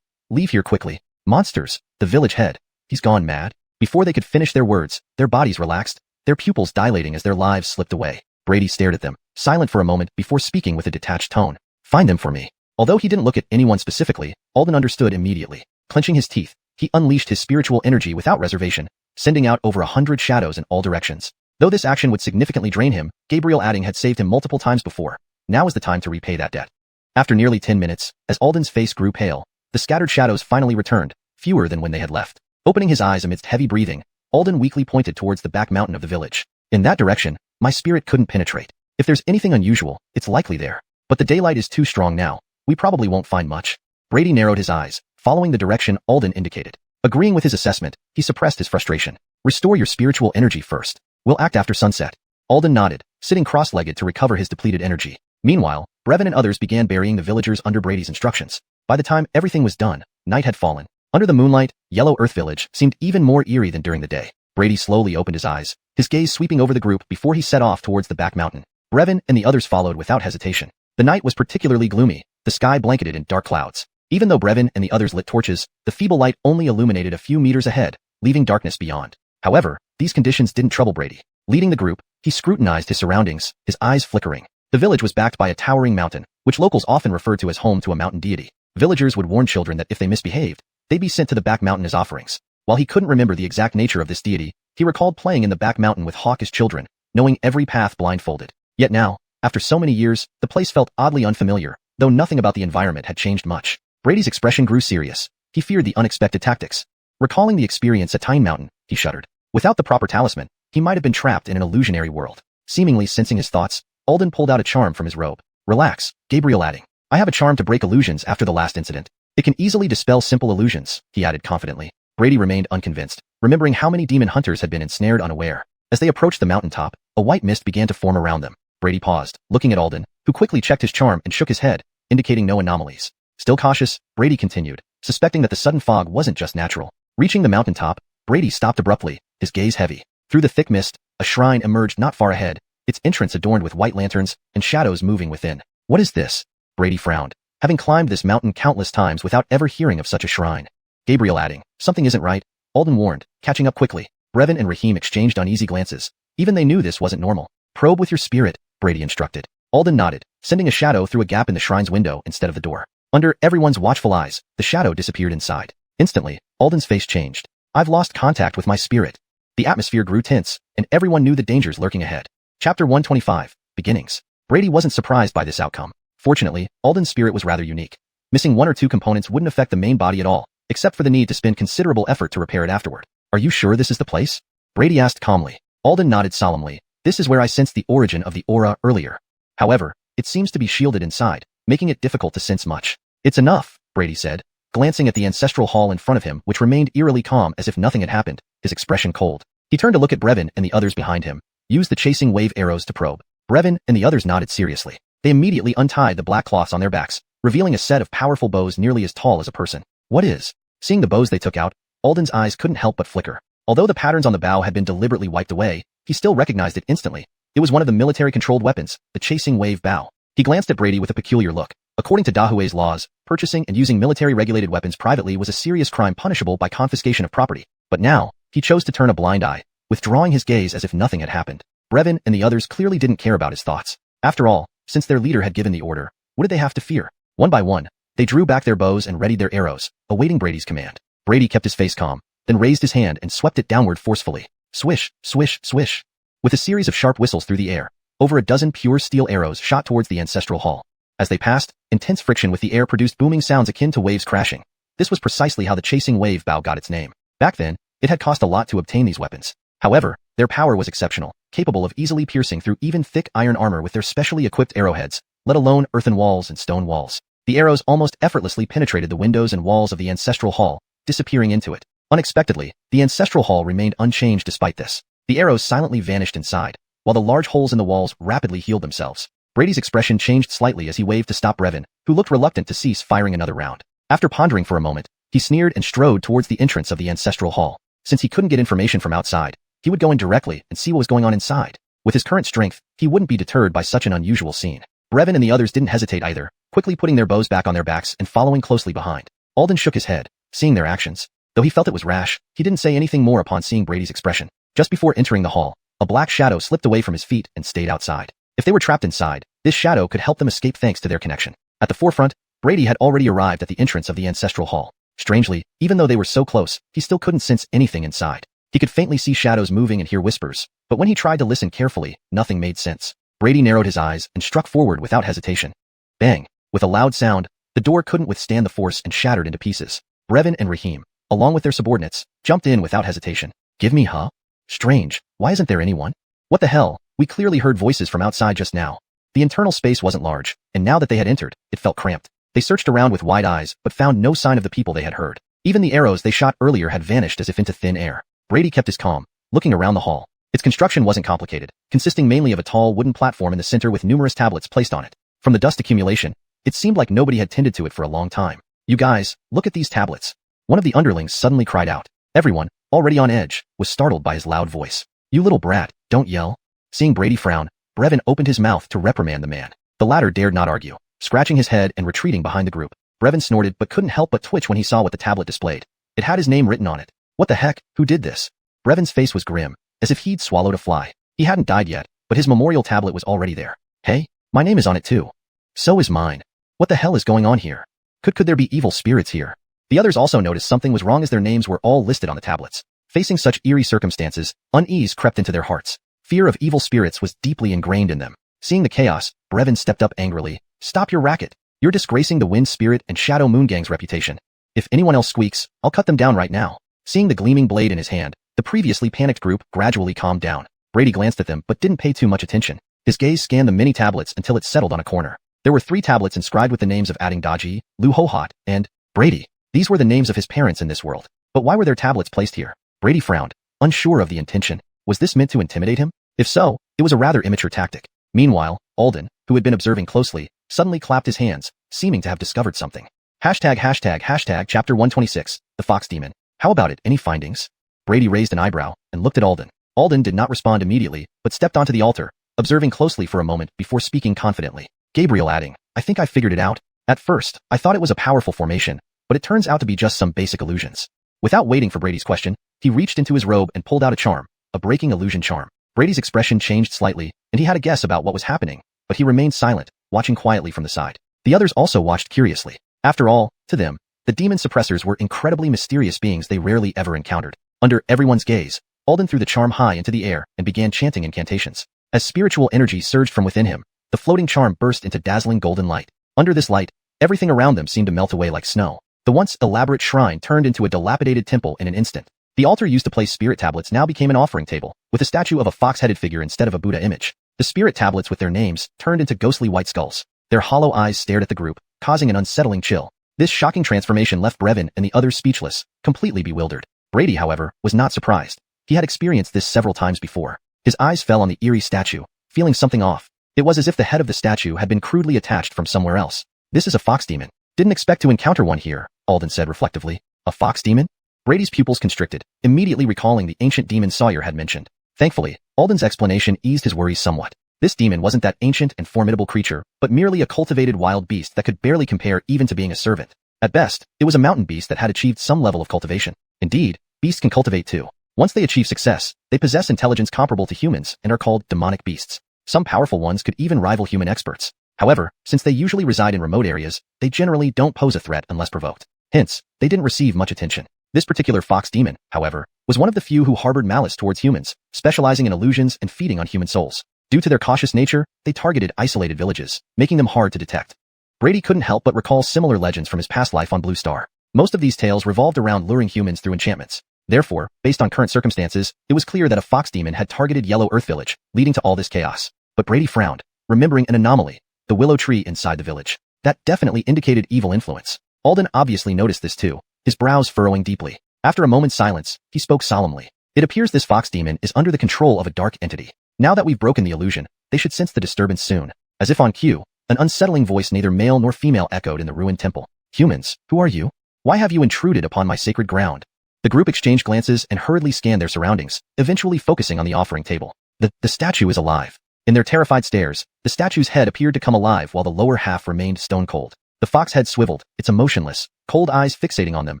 here quickly. Monsters, the village head. He's gone mad. Before they could finish their words, their bodies relaxed, their pupils dilating as their lives slipped away. Brady stared at them, silent for a moment before speaking with a detached tone. Find them for me. Although he didn't look at anyone specifically, Alden understood immediately. Clenching his teeth, he unleashed his spiritual energy without reservation, sending out over 100 shadows in all directions. Though this action would significantly drain him, Gabriel adding had saved him multiple times before. Now is the time to repay that debt. After nearly 10 minutes, as Alden's face grew pale, the scattered shadows finally returned, fewer than when they had left. Opening his eyes amidst heavy breathing, Alden weakly pointed towards the back mountain of the village. In that direction, my spirit couldn't penetrate. If there's anything unusual, it's likely there. But the daylight is too strong now. We probably won't find much. Brady narrowed his eyes, following the direction Alden indicated. Agreeing with his assessment, he suppressed his frustration. Restore your spiritual energy first. We'll act after sunset. Alden nodded, sitting cross-legged to recover his depleted energy. Meanwhile, Brevin and others began burying the villagers under Brady's instructions. By the time everything was done, night had fallen. Under the moonlight, Yellow Earth Village seemed even more eerie than during the day. Brady slowly opened his eyes, his gaze sweeping over the group before he set off towards the back mountain. Brevin and the others followed without hesitation. The night was particularly gloomy, the sky blanketed in dark clouds. Even though Brevin and the others lit torches, the feeble light only illuminated a few meters ahead, leaving darkness beyond. However, these conditions didn't trouble Brady. Leading the group, he scrutinized his surroundings, his eyes flickering. The village was backed by a towering mountain, which locals often referred to as home to a mountain deity. Villagers would warn children that if they misbehaved, they'd be sent to the back mountain as offerings. While he couldn't remember the exact nature of this deity, he recalled playing in the back mountain with hawkish children, knowing every path blindfolded. Yet now, after so many years, the place felt oddly unfamiliar, though nothing about the environment had changed much. Brady's expression grew serious. He feared the unexpected tactics. Recalling the experience at Tyne Mountain, he shuddered. Without the proper talisman, he might have been trapped in an illusionary world. Seemingly sensing his thoughts, Alden pulled out a charm from his robe. Relax, Gabriel adding. I have a charm to break illusions after the last incident. It can easily dispel simple illusions, he added confidently. Brady remained unconvinced, remembering how many demon hunters had been ensnared unaware. As they approached the mountaintop, a white mist began to form around them. Brady paused, looking at Alden, who quickly checked his charm and shook his head, indicating no anomalies. Still cautious, Brady continued, suspecting that the sudden fog wasn't just natural. Reaching the mountaintop, Brady stopped abruptly, his gaze heavy. Through the thick mist, a shrine emerged not far ahead, its entrance adorned with white lanterns and shadows moving within. What is this? Brady frowned, having climbed this mountain countless times without ever hearing of such a shrine. Gabriel adding, something isn't right, Alden warned, catching up quickly. Brevin and Raheem exchanged uneasy glances. Even they knew this wasn't normal. Probe with your spirit, Brady instructed. Alden nodded, sending a shadow through a gap in the shrine's window instead of the door. Under everyone's watchful eyes, the shadow disappeared inside. Instantly, Alden's face changed. I've lost contact with my spirit. The atmosphere grew tense, and everyone knew the dangers lurking ahead. Chapter 125, Beginnings. Brady wasn't surprised by this outcome. Fortunately, Alden's spirit was rather unique. Missing one or two components wouldn't affect the main body at all, except for the need to spend considerable effort to repair it afterward. Are you sure this is the place? Brady asked calmly. Alden nodded solemnly. This is where I sensed the origin of the aura earlier. However, it seems to be shielded inside, making it difficult to sense much. It's enough, Brady said, glancing at the ancestral hall in front of him, which remained eerily calm as if nothing had happened, his expression cold. He turned to look at Brevin and the others behind him, used the chasing wave arrows to probe. Brevin and the others nodded seriously. They immediately untied the black cloths on their backs, revealing a set of powerful bows nearly as tall as a person. What is? Seeing the bows they took out, Alden's eyes couldn't help but flicker. Although the patterns on the bow had been deliberately wiped away, he still recognized it instantly. It was one of the military-controlled weapons, the chasing wave bow. He glanced at Brady with a peculiar look. According to Dahue's laws, purchasing and using military-regulated weapons privately was a serious crime punishable by confiscation of property. But now, he chose to turn a blind eye, withdrawing his gaze as if nothing had happened. Brevin and the others clearly didn't care about his thoughts. After all, since their leader had given the order, what did they have to fear? One by one, they drew back their bows and readied their arrows, awaiting Brady's command. Brady kept his face calm, then raised his hand and swept it downward forcefully. Swish, swish, swish. With a series of sharp whistles through the air, over a dozen pure steel arrows shot towards the ancestral hall. As they passed, intense friction with the air produced booming sounds akin to waves crashing. This was precisely how the chasing wave bow got its name. Back then, it had cost a lot to obtain these weapons. However, their power was exceptional, capable of easily piercing through even thick iron armor with their specially equipped arrowheads, let alone earthen walls and stone walls. The arrows almost effortlessly penetrated the windows and walls of the ancestral hall, disappearing into it. Unexpectedly, the ancestral hall remained unchanged despite this. The arrows silently vanished inside, while the large holes in the walls rapidly healed themselves. Brady's expression changed slightly as he waved to stop Brevin, who looked reluctant to cease firing another round. After pondering for a moment, he sneered and strode towards the entrance of the ancestral hall. Since he couldn't get information from outside, he would go in directly and see what was going on inside. With his current strength, he wouldn't be deterred by such an unusual scene. Brevin and the others didn't hesitate either, quickly putting their bows back on their backs and following closely behind. Alden shook his head, seeing their actions. Though he felt it was rash, he didn't say anything more upon seeing Brady's expression. Just before entering the hall, a black shadow slipped away from his feet and stayed outside. If they were trapped inside, this shadow could help them escape thanks to their connection. At the forefront, Brady had already arrived at the entrance of the ancestral hall. Strangely, even though they were so close, he still couldn't sense anything inside. He could faintly see shadows moving and hear whispers, but when he tried to listen carefully, nothing made sense. Brady narrowed his eyes and struck forward without hesitation. Bang! With a loud sound, the door couldn't withstand the force and shattered into pieces. Brevin and Raheem, along with their subordinates, jumped in without hesitation. Give me, huh? Strange, why isn't there anyone? What the hell? We clearly heard voices from outside just now. The internal space wasn't large, and now that they had entered, it felt cramped. They searched around with wide eyes, but found no sign of the people they had heard. Even the arrows they shot earlier had vanished as if into thin air. Brady kept his calm, looking around the hall. Its construction wasn't complicated, consisting mainly of a tall wooden platform in the center with numerous tablets placed on it. From the dust accumulation, it seemed like nobody had tended to it for a long time. You guys, look at these tablets. One of the underlings suddenly cried out. Everyone, already on edge, was startled by his loud voice. You little brat, don't yell. Seeing Brady frown, Brevin opened his mouth to reprimand the man. The latter dared not argue, scratching his head and retreating behind the group. Brevin snorted but couldn't help but twitch when he saw what the tablet displayed. It had his name written on it. What the heck, who did this? Brevin's face was grim, as if he'd swallowed a fly. He hadn't died yet, but his memorial tablet was already there. Hey, my name is on it too. So is mine. What the hell is going on here? Could there be evil spirits here? The others also noticed something was wrong as their names were all listed on the tablets. Facing such eerie circumstances, unease crept into their hearts. Fear of evil spirits was deeply ingrained in them. Seeing the chaos, Brevin stepped up angrily. Stop your racket. You're disgracing the Wind Spirit and Shadow Moon Gang's reputation. If anyone else squeaks, I'll cut them down right now. Seeing the gleaming blade in his hand, the previously panicked group gradually calmed down. Brady glanced at them but didn't pay too much attention. His gaze scanned the many tablets until it settled on a corner. There were 3 tablets inscribed with the names of Adding Daji, Lu Hohot, and Brady. These were the names of his parents in this world. But why were their tablets placed here? Brady frowned, unsure of the intention. Was this meant to intimidate him? If so, it was a rather immature tactic. Meanwhile, Alden, who had been observing closely, suddenly clapped his hands, seeming to have discovered something. Hashtag chapter 126, the Fox Demon. How about it, any findings? Brady raised an eyebrow and looked at Alden. Alden did not respond immediately, but stepped onto the altar, observing closely for a moment before speaking confidently. Gabriel adding, I think I figured it out. At first, I thought it was a powerful formation, but it turns out to be just some basic illusions. Without waiting for Brady's question, he reached into his robe and pulled out a charm, a breaking illusion charm. Brady's expression changed slightly, and he had a guess about what was happening, but he remained silent, watching quietly from the side. The others also watched curiously. After all, to them, the demon suppressors were incredibly mysterious beings they rarely ever encountered. Under everyone's gaze, Alden threw the charm high into the air and began chanting incantations. As spiritual energy surged from within him, the floating charm burst into dazzling golden light. Under this light, everything around them seemed to melt away like snow. The once elaborate shrine turned into a dilapidated temple in an instant. The altar used to place spirit tablets now became an offering table, with a statue of a fox-headed figure instead of a Buddha image. The spirit tablets with their names turned into ghostly white skulls. Their hollow eyes stared at the group, causing an unsettling chill. This shocking transformation left Brevin and the others speechless, completely bewildered. Brady, however, was not surprised. He had experienced this several times before. His eyes fell on the eerie statue, feeling something off. It was as if the head of the statue had been crudely attached from somewhere else. This is a fox demon. Didn't expect to encounter one here, Alden said reflectively. A fox demon? Brady's pupils constricted, immediately recalling the ancient demon Sawyer had mentioned. Thankfully, Alden's explanation eased his worries somewhat. This demon wasn't that ancient and formidable creature, but merely a cultivated wild beast that could barely compare even to being a servant. At best, it was a mountain beast that had achieved some level of cultivation. Indeed, beasts can cultivate too. Once they achieve success, they possess intelligence comparable to humans and are called demonic beasts. Some powerful ones could even rival human experts. However, since they usually reside in remote areas, they generally don't pose a threat unless provoked. Hence, they didn't receive much attention. This particular fox demon, however, was one of the few who harbored malice towards humans, specializing in illusions and feeding on human souls. Due to their cautious nature, they targeted isolated villages, making them hard to detect. Brady couldn't help but recall similar legends from his past life on Blue Star. Most of these tales revolved around luring humans through enchantments. Therefore, based on current circumstances, it was clear that a fox demon had targeted Yellow Earth Village, leading to all this chaos. But Brady frowned, remembering an anomaly, the willow tree inside the village. That definitely indicated evil influence. Alden obviously noticed this too, his brows furrowing deeply. After a moment's silence, he spoke solemnly. It appears this fox demon is under the control of a dark entity. Now that we've broken the illusion, they should sense the disturbance soon. As if on cue, an unsettling voice neither male nor female echoed in the ruined temple. Humans, who are you? Why have you intruded upon my sacred ground? The group exchanged glances and hurriedly scanned their surroundings, eventually focusing on the offering table. The statue is alive. In their terrified stares, the statue's head appeared to come alive while the lower half remained stone cold. The fox head swiveled, its emotionless, cold eyes fixating on them,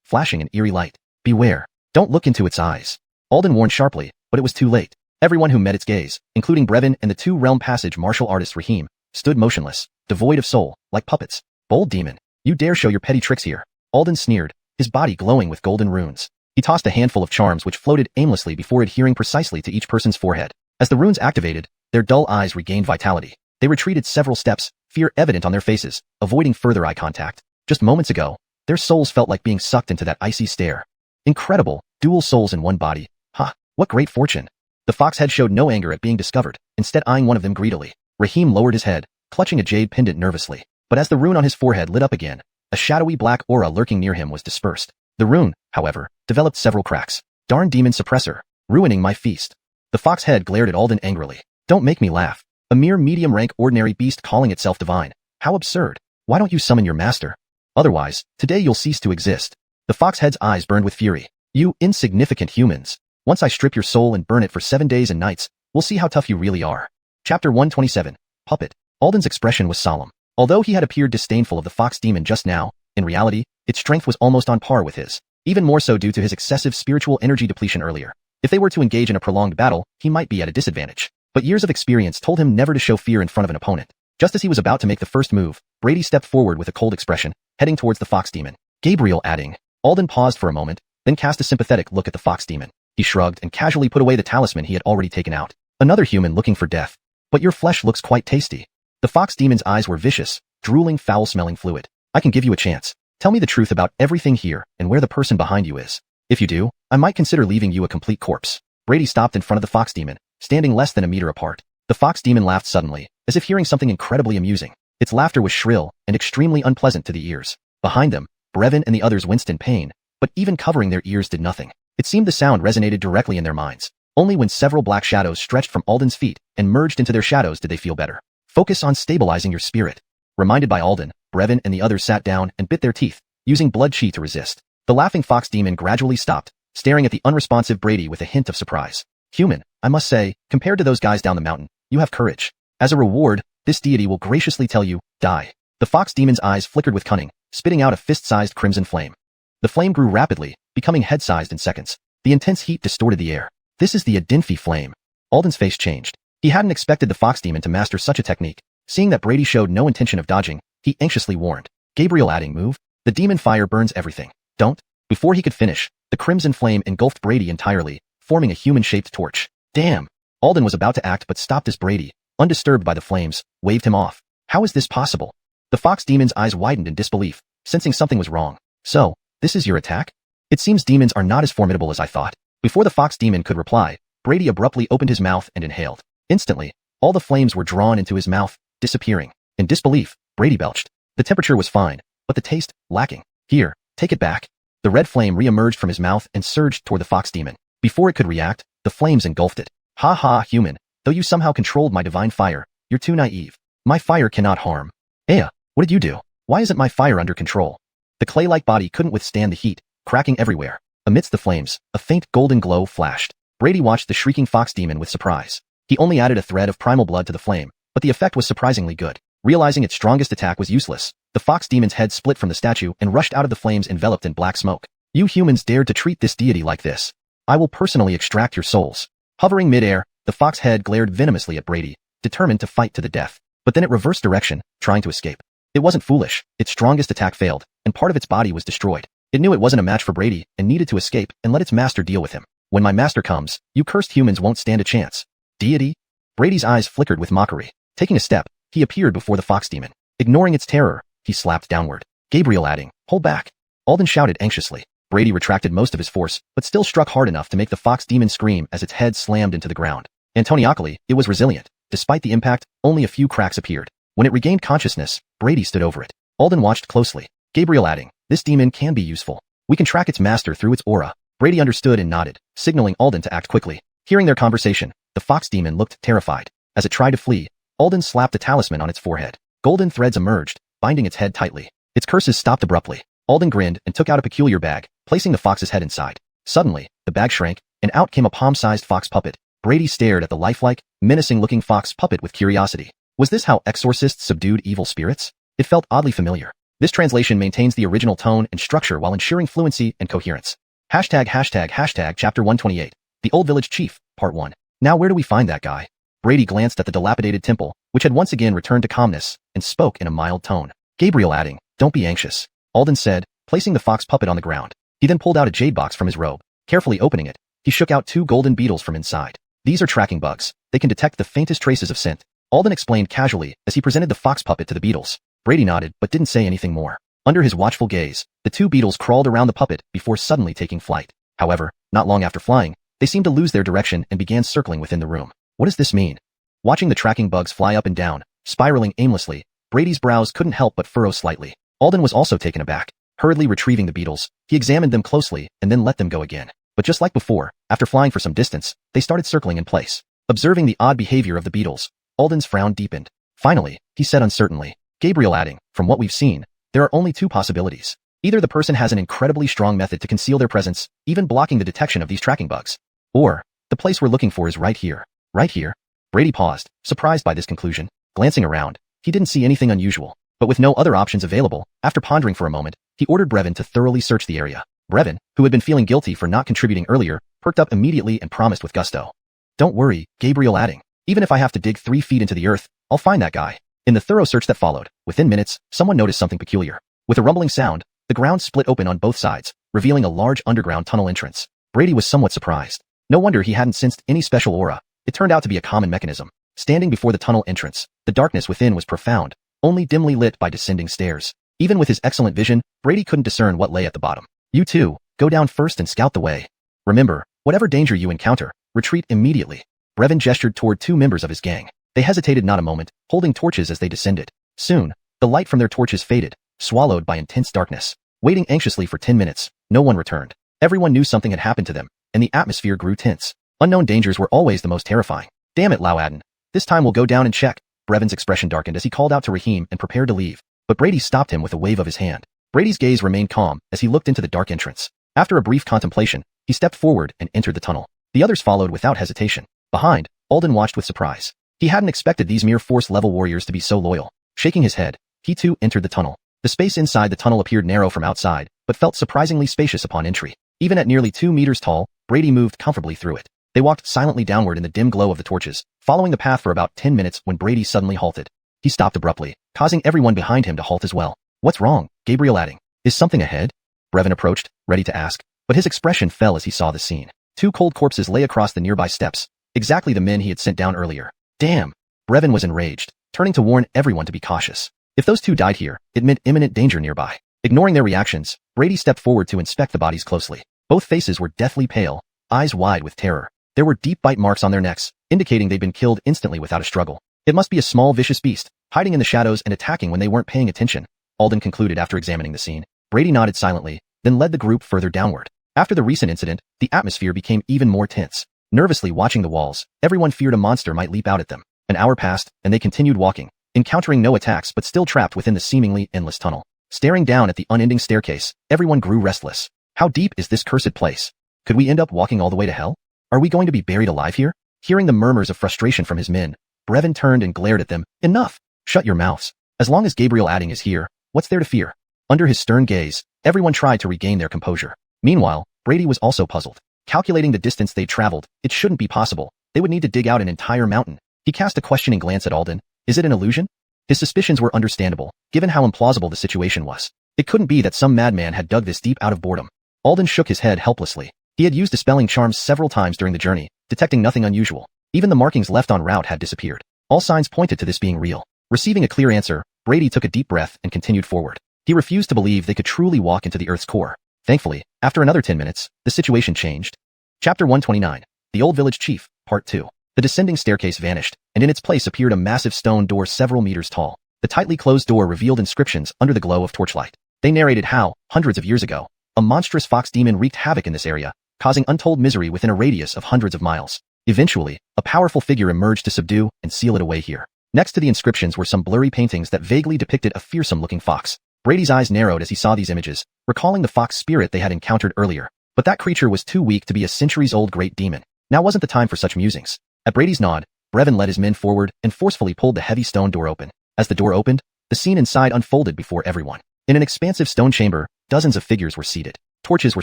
flashing an eerie light. Beware. Don't look into its eyes. Alden warned sharply, but it was too late. Everyone who met its gaze, including Brevin and the 2 Realm Passage martial artist Raheem, stood motionless, devoid of soul, like puppets. Bold demon, you dare show your petty tricks here. Alden sneered, his body glowing with golden runes. He tossed a handful of charms which floated aimlessly before adhering precisely to each person's forehead. As the runes activated, their dull eyes regained vitality. They retreated several steps, fear evident on their faces, avoiding further eye contact. Just moments ago, their souls felt like being sucked into that icy stare. Incredible, dual souls in one body. Ha, what great fortune. The fox head showed no anger at being discovered, instead eyeing one of them greedily. Rahim lowered his head, clutching a jade pendant nervously. But as the rune on his forehead lit up again, a shadowy black aura lurking near him was dispersed. The rune, however, developed several cracks. Darn demon suppressor, ruining my feast. The fox head glared at Alden angrily. Don't make me laugh. A mere medium-rank ordinary beast calling itself divine. How absurd. Why don't you summon your master? Otherwise, today you'll cease to exist. The fox head's eyes burned with fury. You insignificant humans. Once I strip your soul and burn it for 7 days and nights, we'll see how tough you really are. Chapter 127. Puppet. Alden's expression was solemn. Although he had appeared disdainful of the fox demon just now, in reality, its strength was almost on par with his. Even more so due to his excessive spiritual energy depletion earlier. If they were to engage in a prolonged battle, he might be at a disadvantage. But years of experience told him never to show fear in front of an opponent. Just as he was about to make the first move, Brady stepped forward with a cold expression, heading towards the fox demon. Gabriel adding. Alden paused for a moment, then cast a sympathetic look at the fox demon. He shrugged and casually put away the talisman he had already taken out. Another human looking for death. But your flesh looks quite tasty. The fox demon's eyes were vicious, drooling foul-smelling fluid. I can give you a chance. Tell me the truth about everything here and where the person behind you is. If you do, I might consider leaving you a complete corpse. Brady stopped in front of the fox demon, standing less than a meter apart. The fox demon laughed suddenly, as if hearing something incredibly amusing. Its laughter was shrill and extremely unpleasant to the ears. Behind them, Brevin and the others winced in pain, but even covering their ears did nothing. It seemed the sound resonated directly in their minds. Only when several black shadows stretched from Alden's feet and merged into their shadows did they feel better. Focus on stabilizing your spirit. Reminded by Alden, Brevin and the others sat down and bit their teeth, using blood chi to resist. The laughing fox demon gradually stopped, staring at the unresponsive Brady with a hint of surprise. Human, I must say, compared to those guys down the mountain, you have courage. As a reward, this deity will graciously tell you, die. The fox demon's eyes flickered with cunning, spitting out a fist-sized crimson flame. The flame grew rapidly, becoming head-sized in seconds. The intense heat distorted the air. This is the Adinfi flame. Alden's face changed. He hadn't expected the fox demon to master such a technique. Seeing that Brady showed no intention of dodging, he anxiously warned. Gabriel adding, move. The demon fire burns everything. Don't. Before he could finish, the crimson flame engulfed Brady entirely, forming a human-shaped torch. Damn. Alden was about to act but stopped as Brady, undisturbed by the flames, waved him off. How is this possible? The fox demon's eyes widened in disbelief, sensing something was wrong. So, this is your attack? It seems demons are not as formidable as I thought. Before the fox demon could reply, Brady abruptly opened his mouth and inhaled. Instantly, all the flames were drawn into his mouth, disappearing. In disbelief, Brady belched. The temperature was fine, but the taste, lacking. Here, take it back. The red flame re-emerged from his mouth and surged toward the fox demon. Before it could react, the flames engulfed it. Ha ha, human, though you somehow controlled my divine fire, you're too naive. My fire cannot harm. Aya, what did you do? Why isn't my fire under control? The clay-like body couldn't withstand the heat, cracking everywhere. Amidst the flames, a faint golden glow flashed. Brady watched the shrieking fox demon with surprise. He only added a thread of primal blood to the flame, but the effect was surprisingly good. Realizing its strongest attack was useless, the fox demon's head split from the statue and rushed out of the flames enveloped in black smoke. You humans dared to treat this deity like this. I will personally extract your souls. Hovering midair, the fox head glared venomously at Brady, determined to fight to the death. But then it reversed direction, trying to escape. It wasn't foolish. Its strongest attack failed, and part of its body was destroyed. It knew it wasn't a match for Brady and needed to escape and let its master deal with him. When my master comes, you cursed humans won't stand a chance. Deity? Brady's eyes flickered with mockery. Taking a step, he appeared before the fox demon. Ignoring its terror, he slapped downward. Gabriel adding, hold back. Alden shouted anxiously. Brady retracted most of his force, but still struck hard enough to make the fox demon scream as its head slammed into the ground. Antoniacally, it was resilient. Despite the impact, only a few cracks appeared. When it regained consciousness, Brady stood over it. Alden watched closely. Gabriel adding, this demon can be useful. We can track its master through its aura. Brady understood and nodded, signaling Alden to act quickly. Hearing their conversation, the fox demon looked terrified. As it tried to flee, Alden slapped a talisman on its forehead. Golden threads emerged, binding its head tightly. Its curses stopped abruptly. Alden grinned and took out a peculiar bag, placing the fox's head inside. Suddenly, the bag shrank, and out came a palm-sized fox puppet. Brady stared at the lifelike, menacing-looking fox puppet with curiosity. Was this how exorcists subdued evil spirits? It felt oddly familiar. This translation maintains the original tone and structure while ensuring fluency and coherence. ##### Chapter 128. The Old Village Chief, Part 1. Now where do we find that guy? Brady glanced at the dilapidated temple, which had once again returned to calmness, and spoke in a mild tone. Gabriel adding, don't be anxious. Alden said, placing the fox puppet on the ground. He then pulled out a jade box from his robe. Carefully opening it, he shook out 2 golden beetles from inside. These are tracking bugs. They can detect the faintest traces of scent. Alden explained casually as he presented the fox puppet to the beetles. Brady nodded but didn't say anything more. Under his watchful gaze, the 2 beetles crawled around the puppet before suddenly taking flight. However, not long after flying, they seemed to lose their direction and began circling within the room. What does this mean? Watching the tracking bugs fly up and down, spiraling aimlessly, Brady's brows couldn't help but furrow slightly. Alden was also taken aback. Hurriedly retrieving the beetles, he examined them closely and then let them go again. But just like before, after flying for some distance, they started circling in place. Observing the odd behavior of the beetles, Alden's frown deepened. Finally, he said uncertainly, Gabriel adding, from what we've seen, there are only 2 possibilities. Either the person has an incredibly strong method to conceal their presence, even blocking the detection of these tracking bugs. Or, the place we're looking for is right here. Right here? Brady paused, surprised by this conclusion. Glancing around, he didn't see anything unusual. But with no other options available, after pondering for a moment, he ordered Brevin to thoroughly search the area. Brevin, who had been feeling guilty for not contributing earlier, perked up immediately and promised with gusto. Don't worry, Gabriel adding. Even if I have to dig 3 feet into the earth, I'll find that guy. In the thorough search that followed, within minutes, someone noticed something peculiar. With a rumbling sound, the ground split open on both sides, revealing a large underground tunnel entrance. Brady was somewhat surprised. No wonder he hadn't sensed any special aura. It turned out to be a common mechanism. Standing before the tunnel entrance, the darkness within was profound, only dimly lit by descending stairs. Even with his excellent vision, Brady couldn't discern what lay at the bottom. You two, go down first and scout the way. Remember, whatever danger you encounter, retreat immediately. Brevin gestured toward 2 members of his gang. They hesitated not a moment, holding torches as they descended. Soon, the light from their torches faded, swallowed by intense darkness. Waiting anxiously for 10 minutes, no one returned. Everyone knew something had happened to them, and the atmosphere grew tense. Unknown dangers were always the most terrifying. Damn it, Lauaden. This time we'll go down and check. Brevin's expression darkened as he called out to Raheem and prepared to leave. But Brady stopped him with a wave of his hand. Brady's gaze remained calm as he looked into the dark entrance. After a brief contemplation, he stepped forward and entered the tunnel. The others followed without hesitation. Behind, Alden watched with surprise. He hadn't expected these mere force-level warriors to be so loyal. Shaking his head, he too entered the tunnel. The space inside the tunnel appeared narrow from outside, but felt surprisingly spacious upon entry. Even at nearly 2 meters tall, Brady moved comfortably through it. They walked silently downward in the dim glow of the torches, following the path for about 10 minutes when Brady suddenly halted. He stopped abruptly, causing everyone behind him to halt as well. What's wrong? Gabriel adding. Is something ahead? Brevin approached, ready to ask, but his expression fell as he saw the scene. 2 cold corpses lay across the nearby steps, exactly the men he had sent down earlier. Damn! Brevin was enraged, turning to warn everyone to be cautious. If those 2 died here, it meant imminent danger nearby. Ignoring their reactions, Brady stepped forward to inspect the bodies closely. Both faces were deathly pale, eyes wide with terror. There were deep bite marks on their necks, indicating they'd been killed instantly without a struggle. It must be a small vicious beast, hiding in the shadows and attacking when they weren't paying attention, Alden concluded after examining the scene. Brady nodded silently, then led the group further downward. After the recent incident, the atmosphere became even more tense. Nervously watching the walls, everyone feared a monster might leap out at them. An hour passed, and they continued walking, encountering no attacks but still trapped within the seemingly endless tunnel. Staring down at the unending staircase, everyone grew restless. How deep is this cursed place? Could we end up walking all the way to hell? Are we going to be buried alive here? Hearing the murmurs of frustration from his men, Brevin turned and glared at them. Enough! Shut your mouths. As long as Gabriel Adding is here, what's there to fear? Under his stern gaze, everyone tried to regain their composure. Meanwhile, Brady was also puzzled. Calculating the distance they'd traveled, it shouldn't be possible. They would need to dig out an entire mountain. He cast a questioning glance at Alden. Is it an illusion? His suspicions were understandable, given how implausible the situation was. It couldn't be that some madman had dug this deep out of boredom. Alden shook his head helplessly. He had used dispelling charms several times during the journey, detecting nothing unusual. Even the markings left en route had disappeared. All signs pointed to this being real. Receiving a clear answer, Brady took a deep breath and continued forward. He refused to believe they could truly walk into the Earth's core. Thankfully, after another 10 minutes, the situation changed. Chapter 129. The Old Village Chief, Part 2. The descending staircase vanished, and in its place appeared a massive stone door several meters tall. The tightly closed door revealed inscriptions under the glow of torchlight. They narrated how, hundreds of years ago, a monstrous fox demon wreaked havoc in this area, causing untold misery within a radius of hundreds of miles. Eventually, a powerful figure emerged to subdue and seal it away here. Next to the inscriptions were some blurry paintings that vaguely depicted a fearsome-looking fox. Brady's eyes narrowed as he saw these images, recalling the fox spirit they had encountered earlier. But that creature was too weak to be a centuries-old great demon. Now wasn't the time for such musings. At Brady's nod, Brevin led his men forward and forcefully pulled the heavy stone door open. As the door opened, the scene inside unfolded before everyone. In an expansive stone chamber, dozens of figures were seated. Torches were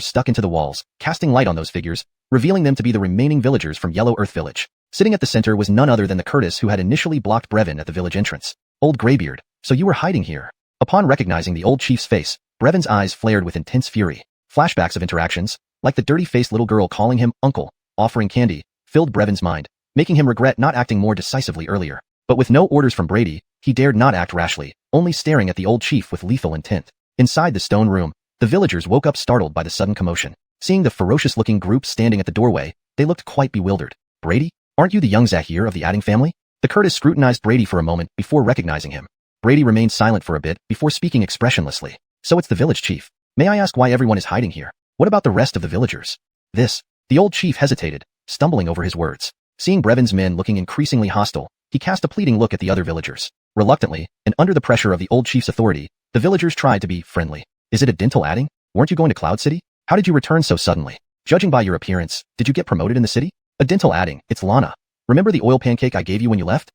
stuck into the walls, casting light on those figures, revealing them to be the remaining villagers from Yellow Earth Village. Sitting at the center was none other than the Curtis who had initially blocked Brevin at the village entrance. Old Graybeard, so you were hiding here. Upon recognizing the old chief's face, Brevin's eyes flared with intense fury. Flashbacks of interactions, like the dirty-faced little girl calling him uncle, offering candy, filled Brevin's mind, making him regret not acting more decisively earlier. But with no orders from Brady, he dared not act rashly, only staring at the old chief with lethal intent. Inside the stone room, the villagers woke up startled by the sudden commotion. Seeing the ferocious-looking group standing at the doorway, they looked quite bewildered. Brady? Aren't you the young Zahir of the Adding family? The Curtis scrutinized Brady for a moment before recognizing him. Brady remained silent for a bit before speaking expressionlessly. So it's the village chief. May I ask why everyone is hiding here? What about the rest of the villagers? The old chief hesitated, stumbling over his words. Seeing Brevin's men looking increasingly hostile, he cast a pleading look at the other villagers. Reluctantly, and under the pressure of the old chief's authority, the villagers tried to be friendly. Is it a dental adding? Weren't you going to Cloud City? How did you return so suddenly? Judging by your appearance, did you get promoted in the city? A dental adding, it's Lana. Remember the oil pancake I gave you when you left?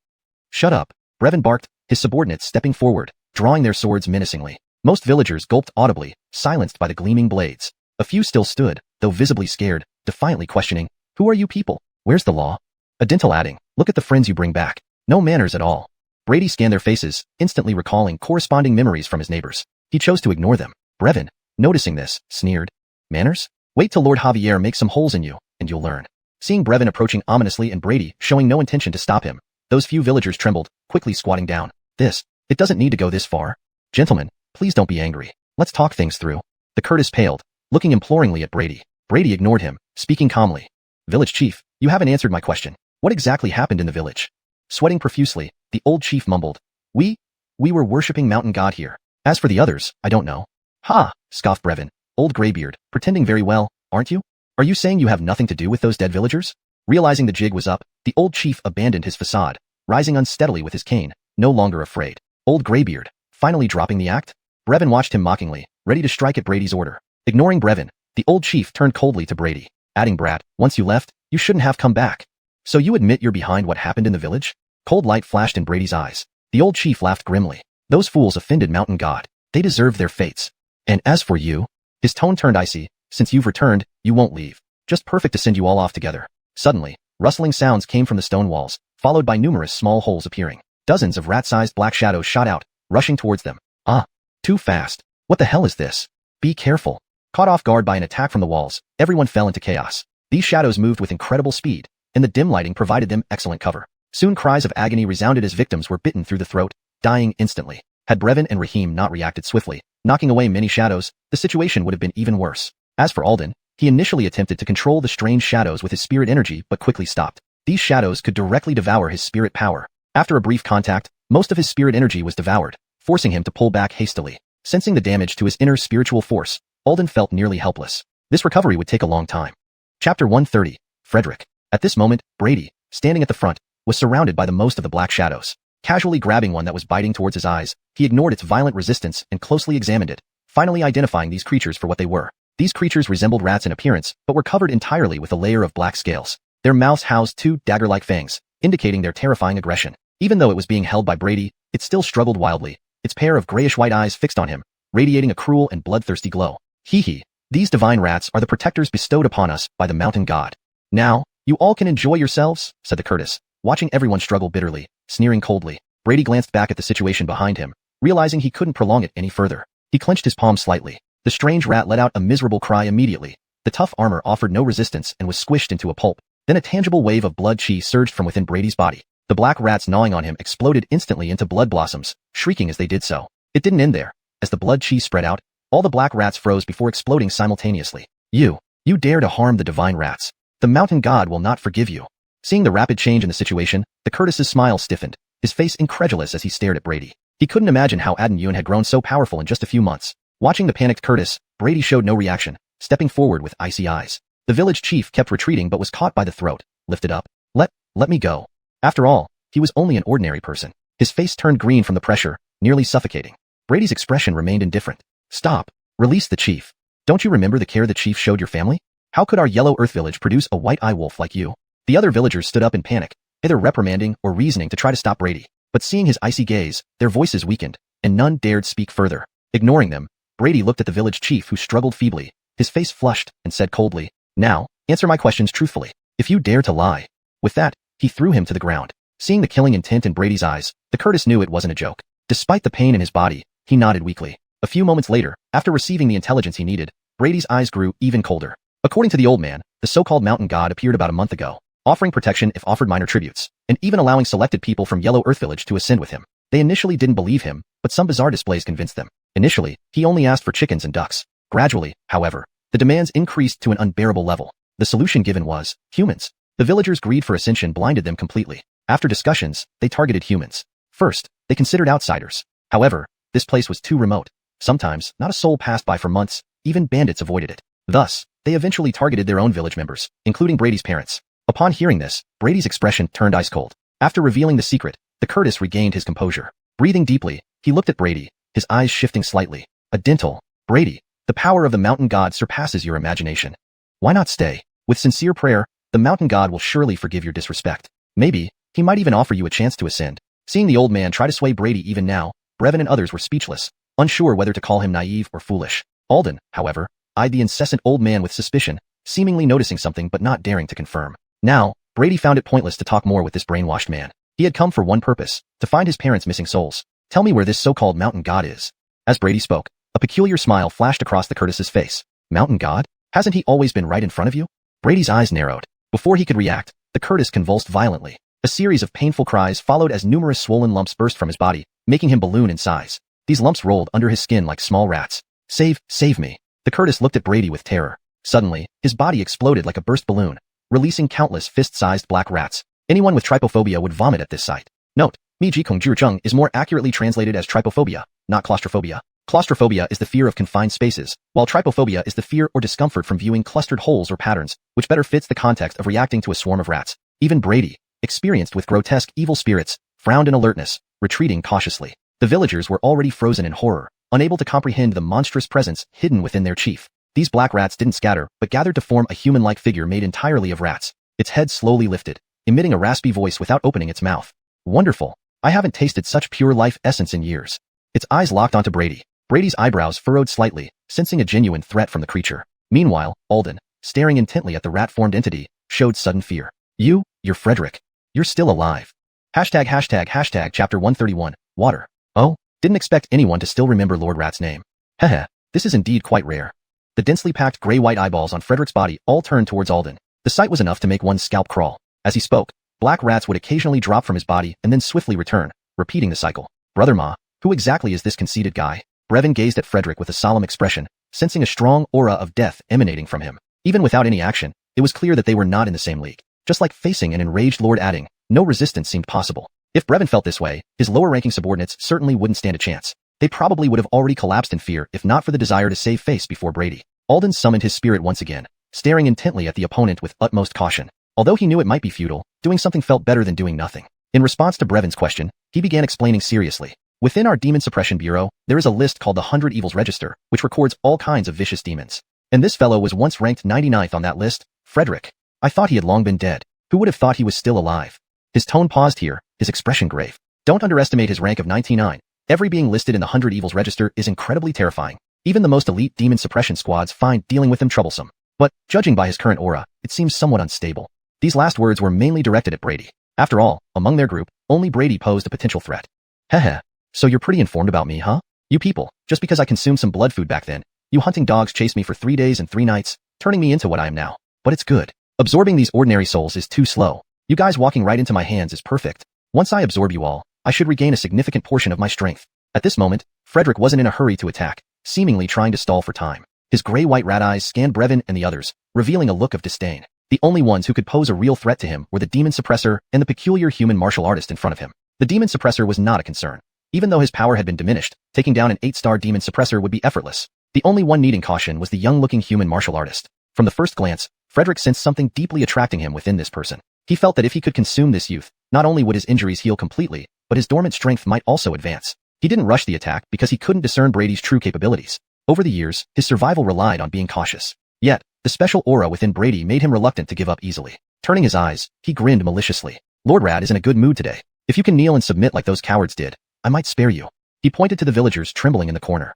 Shut up, Brevin barked, his subordinates stepping forward, drawing their swords menacingly. Most villagers gulped audibly, silenced by the gleaming blades. A few still stood, though visibly scared, defiantly questioning, who are you people? Where's the law? A dental adding, look at the friends you bring back. No manners at all. Brady scanned their faces, instantly recalling corresponding memories from his neighbors. He chose to ignore them. Brevin, noticing this, sneered. Manners? Wait till Lord Javier makes some holes in you, and you'll learn. Seeing Brevin approaching ominously and Brady showing no intention to stop him, those few villagers trembled, quickly squatting down. It doesn't need to go this far. Gentlemen, please don't be angry. Let's talk things through. The Curtis paled, looking imploringly at Brady. Brady ignored him, speaking calmly. Village chief, you haven't answered my question. What exactly happened in the village? Sweating profusely, the old chief mumbled. We were worshipping mountain god here. As for the others, I don't know. Ha, scoffed Brevin, old graybeard, pretending very well, aren't you? Are you saying you have nothing to do with those dead villagers? Realizing the jig was up, the old chief abandoned his facade, rising unsteadily with his cane, no longer afraid. Old graybeard, finally dropping the act? Brevin watched him mockingly, ready to strike at Brady's order. Ignoring Brevin, the old chief turned coldly to Brady, adding, brat, once you left, you shouldn't have come back. So you admit you're behind what happened in the village? Cold light flashed in Brady's eyes. The old chief laughed grimly. Those fools offended Mountain God. They deserved their fates. And as for you, his tone turned icy, since you've returned, you won't leave. Just perfect to send you all off together. Suddenly, rustling sounds came from the stone walls, followed by numerous small holes appearing. Dozens of rat-sized black shadows shot out, rushing towards them. Ah, too fast. What the hell is this? Be careful. Caught off guard by an attack from the walls, everyone fell into chaos. These shadows moved with incredible speed, and the dim lighting provided them excellent cover. Soon cries of agony resounded as victims were bitten through the throat, dying instantly. Had Brevin and Rahim not reacted swiftly, knocking away many shadows, the situation would have been even worse. As for Alden, he initially attempted to control the strange shadows with his spirit energy but quickly stopped. These shadows could directly devour his spirit power. After a brief contact, most of his spirit energy was devoured, forcing him to pull back hastily. Sensing the damage to his inner spiritual force, Alden felt nearly helpless. This recovery would take a long time. Chapter 130, Frederick. At this moment, Brady, standing at the front, was surrounded by the most of the black shadows. Casually grabbing one that was biting towards his eyes, he ignored its violent resistance and closely examined it, finally identifying these creatures for what they were. These creatures resembled rats in appearance, but were covered entirely with a layer of black scales. Their mouths housed two dagger-like fangs, indicating their terrifying aggression. Even though it was being held by Brady, it still struggled wildly, its pair of grayish-white eyes fixed on him, radiating a cruel and bloodthirsty glow. Hee. These divine rats are the protectors bestowed upon us by the mountain god. Now, you all can enjoy yourselves, said the Curtis, watching everyone struggle bitterly, sneering coldly. Brady glanced back at the situation behind him, realizing he couldn't prolong it any further. He clenched his palm slightly. The strange rat let out a miserable cry immediately. The tough armor offered no resistance and was squished into a pulp. Then a tangible wave of blood chi surged from within Brady's body. The black rats gnawing on him exploded instantly into blood blossoms, shrieking as they did so. It didn't end there. As the blood chi spread out, all the black rats froze before exploding simultaneously. You dare to harm the divine rats. The mountain god will not forgive you. Seeing the rapid change in the situation, the Curtis's smile stiffened, his face incredulous as he stared at Brady. He couldn't imagine how Adden Yun had grown so powerful in just a few months. Watching the panicked Curtis, Brady showed no reaction, stepping forward with icy eyes. The village chief kept retreating but was caught by the throat, lifted up. Let me go. After all, he was only an ordinary person. His face turned green from the pressure, nearly suffocating. Brady's expression remained indifferent. Stop. Release the chief. Don't you remember the care the chief showed your family? How could our yellow earth village produce a white eye wolf like you? The other villagers stood up in panic, either reprimanding or reasoning to try to stop Brady. But seeing his icy gaze, their voices weakened, and none dared speak further. Ignoring them, Brady looked at the village chief who struggled feebly. His face flushed and said coldly, "Now, answer my questions truthfully. If you dare to lie." With that, he threw him to the ground. Seeing the killing intent in Brady's eyes, the Curtis knew it wasn't a joke. Despite the pain in his body, he nodded weakly. A few moments later, after receiving the intelligence he needed, Brady's eyes grew even colder. According to the old man, the so-called mountain god appeared about a month ago, offering protection if offered minor tributes, and even allowing selected people from Yellow Earth Village to ascend with him. They initially didn't believe him, but some bizarre displays convinced them. Initially, he only asked for chickens and ducks. Gradually, however, the demands increased to an unbearable level. The solution given was humans. The villagers' greed for ascension blinded them completely. After discussions, they targeted humans. First, they considered outsiders. However, this place was too remote. Sometimes, not a soul passed by for months, even bandits avoided it. Thus, they eventually targeted their own village members, including Brady's parents. Upon hearing this, Brady's expression turned ice cold. After revealing the secret, the Curtis regained his composure. Breathing deeply, he looked at Brady, his eyes shifting slightly. A dental. Brady, the power of the mountain god surpasses your imagination. Why not stay? With sincere prayer, the mountain god will surely forgive your disrespect. Maybe, he might even offer you a chance to ascend. Seeing the old man try to sway Brady even now, Brevin and others were speechless, unsure whether to call him naive or foolish. Alden, however, eyed the incessant old man with suspicion, seemingly noticing something but not daring to confirm. Now, Brady found it pointless to talk more with this brainwashed man. He had come for one purpose, to find his parents' missing souls. Tell me where this so-called mountain god is. As Brady spoke, a peculiar smile flashed across the Curtis's face. Mountain god? Hasn't he always been right in front of you? Brady's eyes narrowed. Before he could react, the Curtis convulsed violently. A series of painful cries followed as numerous swollen lumps burst from his body, making him balloon in size. These lumps rolled under his skin like small rats. Save me. The Curtis looked at Brady with terror. Suddenly, his body exploded like a burst balloon, releasing countless fist-sized black rats. Anyone with trypophobia would vomit at this sight. Note, Miji Kong Zhuzheng is more accurately translated as trypophobia, not claustrophobia. Claustrophobia is the fear of confined spaces, while trypophobia is the fear or discomfort from viewing clustered holes or patterns, which better fits the context of reacting to a swarm of rats. Even Brady, experienced with grotesque evil spirits, frowned in alertness, retreating cautiously. The villagers were already frozen in horror, unable to comprehend the monstrous presence hidden within their chief. These black rats didn't scatter, but gathered to form a human-like figure made entirely of rats. Its head slowly lifted, emitting a raspy voice without opening its mouth. Wonderful. I haven't tasted such pure life essence in years. Its eyes locked onto Brady. Brady's eyebrows furrowed slightly, sensing a genuine threat from the creature. Meanwhile, Alden, staring intently at the rat-formed entity, showed sudden fear. You're Frederick. You're still alive. Hashtag chapter 131, water. Oh, didn't expect anyone to still remember Lord Rat's name. Heh, this is indeed quite rare. The densely packed gray-white eyeballs on Frederick's body all turned towards Alden. The sight was enough to make one's scalp crawl. As he spoke, black rats would occasionally drop from his body and then swiftly return, repeating the cycle. Brother Ma, who exactly is this conceited guy? Brevin gazed at Frederick with a solemn expression, sensing a strong aura of death emanating from him. Even without any action, it was clear that they were not in the same league. Just like facing an enraged Lord Adding, no resistance seemed possible. If Brevin felt this way, his lower-ranking subordinates certainly wouldn't stand a chance. They probably would have already collapsed in fear if not for the desire to save face before Brady. Alden summoned his spirit once again, staring intently at the opponent with utmost caution. Although he knew it might be futile, doing something felt better than doing nothing. In response to Brevin's question, he began explaining seriously. Within our Demon Suppression Bureau, there is a list called the 100 Evils Register, which records all kinds of vicious demons. And this fellow was once ranked 99th on that list, Frederick. I thought he had long been dead. Who would have thought he was still alive? His tone paused here, his expression grave. Don't underestimate his rank of 99. Every being listed in the 100 Evils Register is incredibly terrifying. Even the most elite demon suppression squads find dealing with him troublesome. But, judging by his current aura, it seems somewhat unstable. These last words were mainly directed at Brady. After all, among their group, only Brady posed a potential threat. Heh. So you're pretty informed about me, huh? You people, just because I consumed some blood food back then, you hunting dogs chased me for 3 days and 3 nights, turning me into what I am now. But it's good. Absorbing these ordinary souls is too slow. You guys walking right into my hands is perfect. Once I absorb you all, I should regain a significant portion of my strength. At this moment, Frederick wasn't in a hurry to attack, seemingly trying to stall for time. His gray-white rat eyes scanned Brevin and the others, revealing a look of disdain. The only ones who could pose a real threat to him were the demon suppressor and the peculiar human martial artist in front of him. The demon suppressor was not a concern. Even though his power had been diminished, taking down an 8-star demon suppressor would be effortless. The only one needing caution was the young-looking human martial artist. From the first glance, Frederick sensed something deeply attracting him within this person. He felt that if he could consume this youth, not only would his injuries heal completely, but his dormant strength might also advance. He didn't rush the attack because he couldn't discern Brady's true capabilities. Over the years, his survival relied on being cautious. Yet, the special aura within Brady made him reluctant to give up easily. Turning his eyes, he grinned maliciously. Lord Rad is in a good mood today. If you can kneel and submit like those cowards did, I might spare you. He pointed to the villagers trembling in the corner.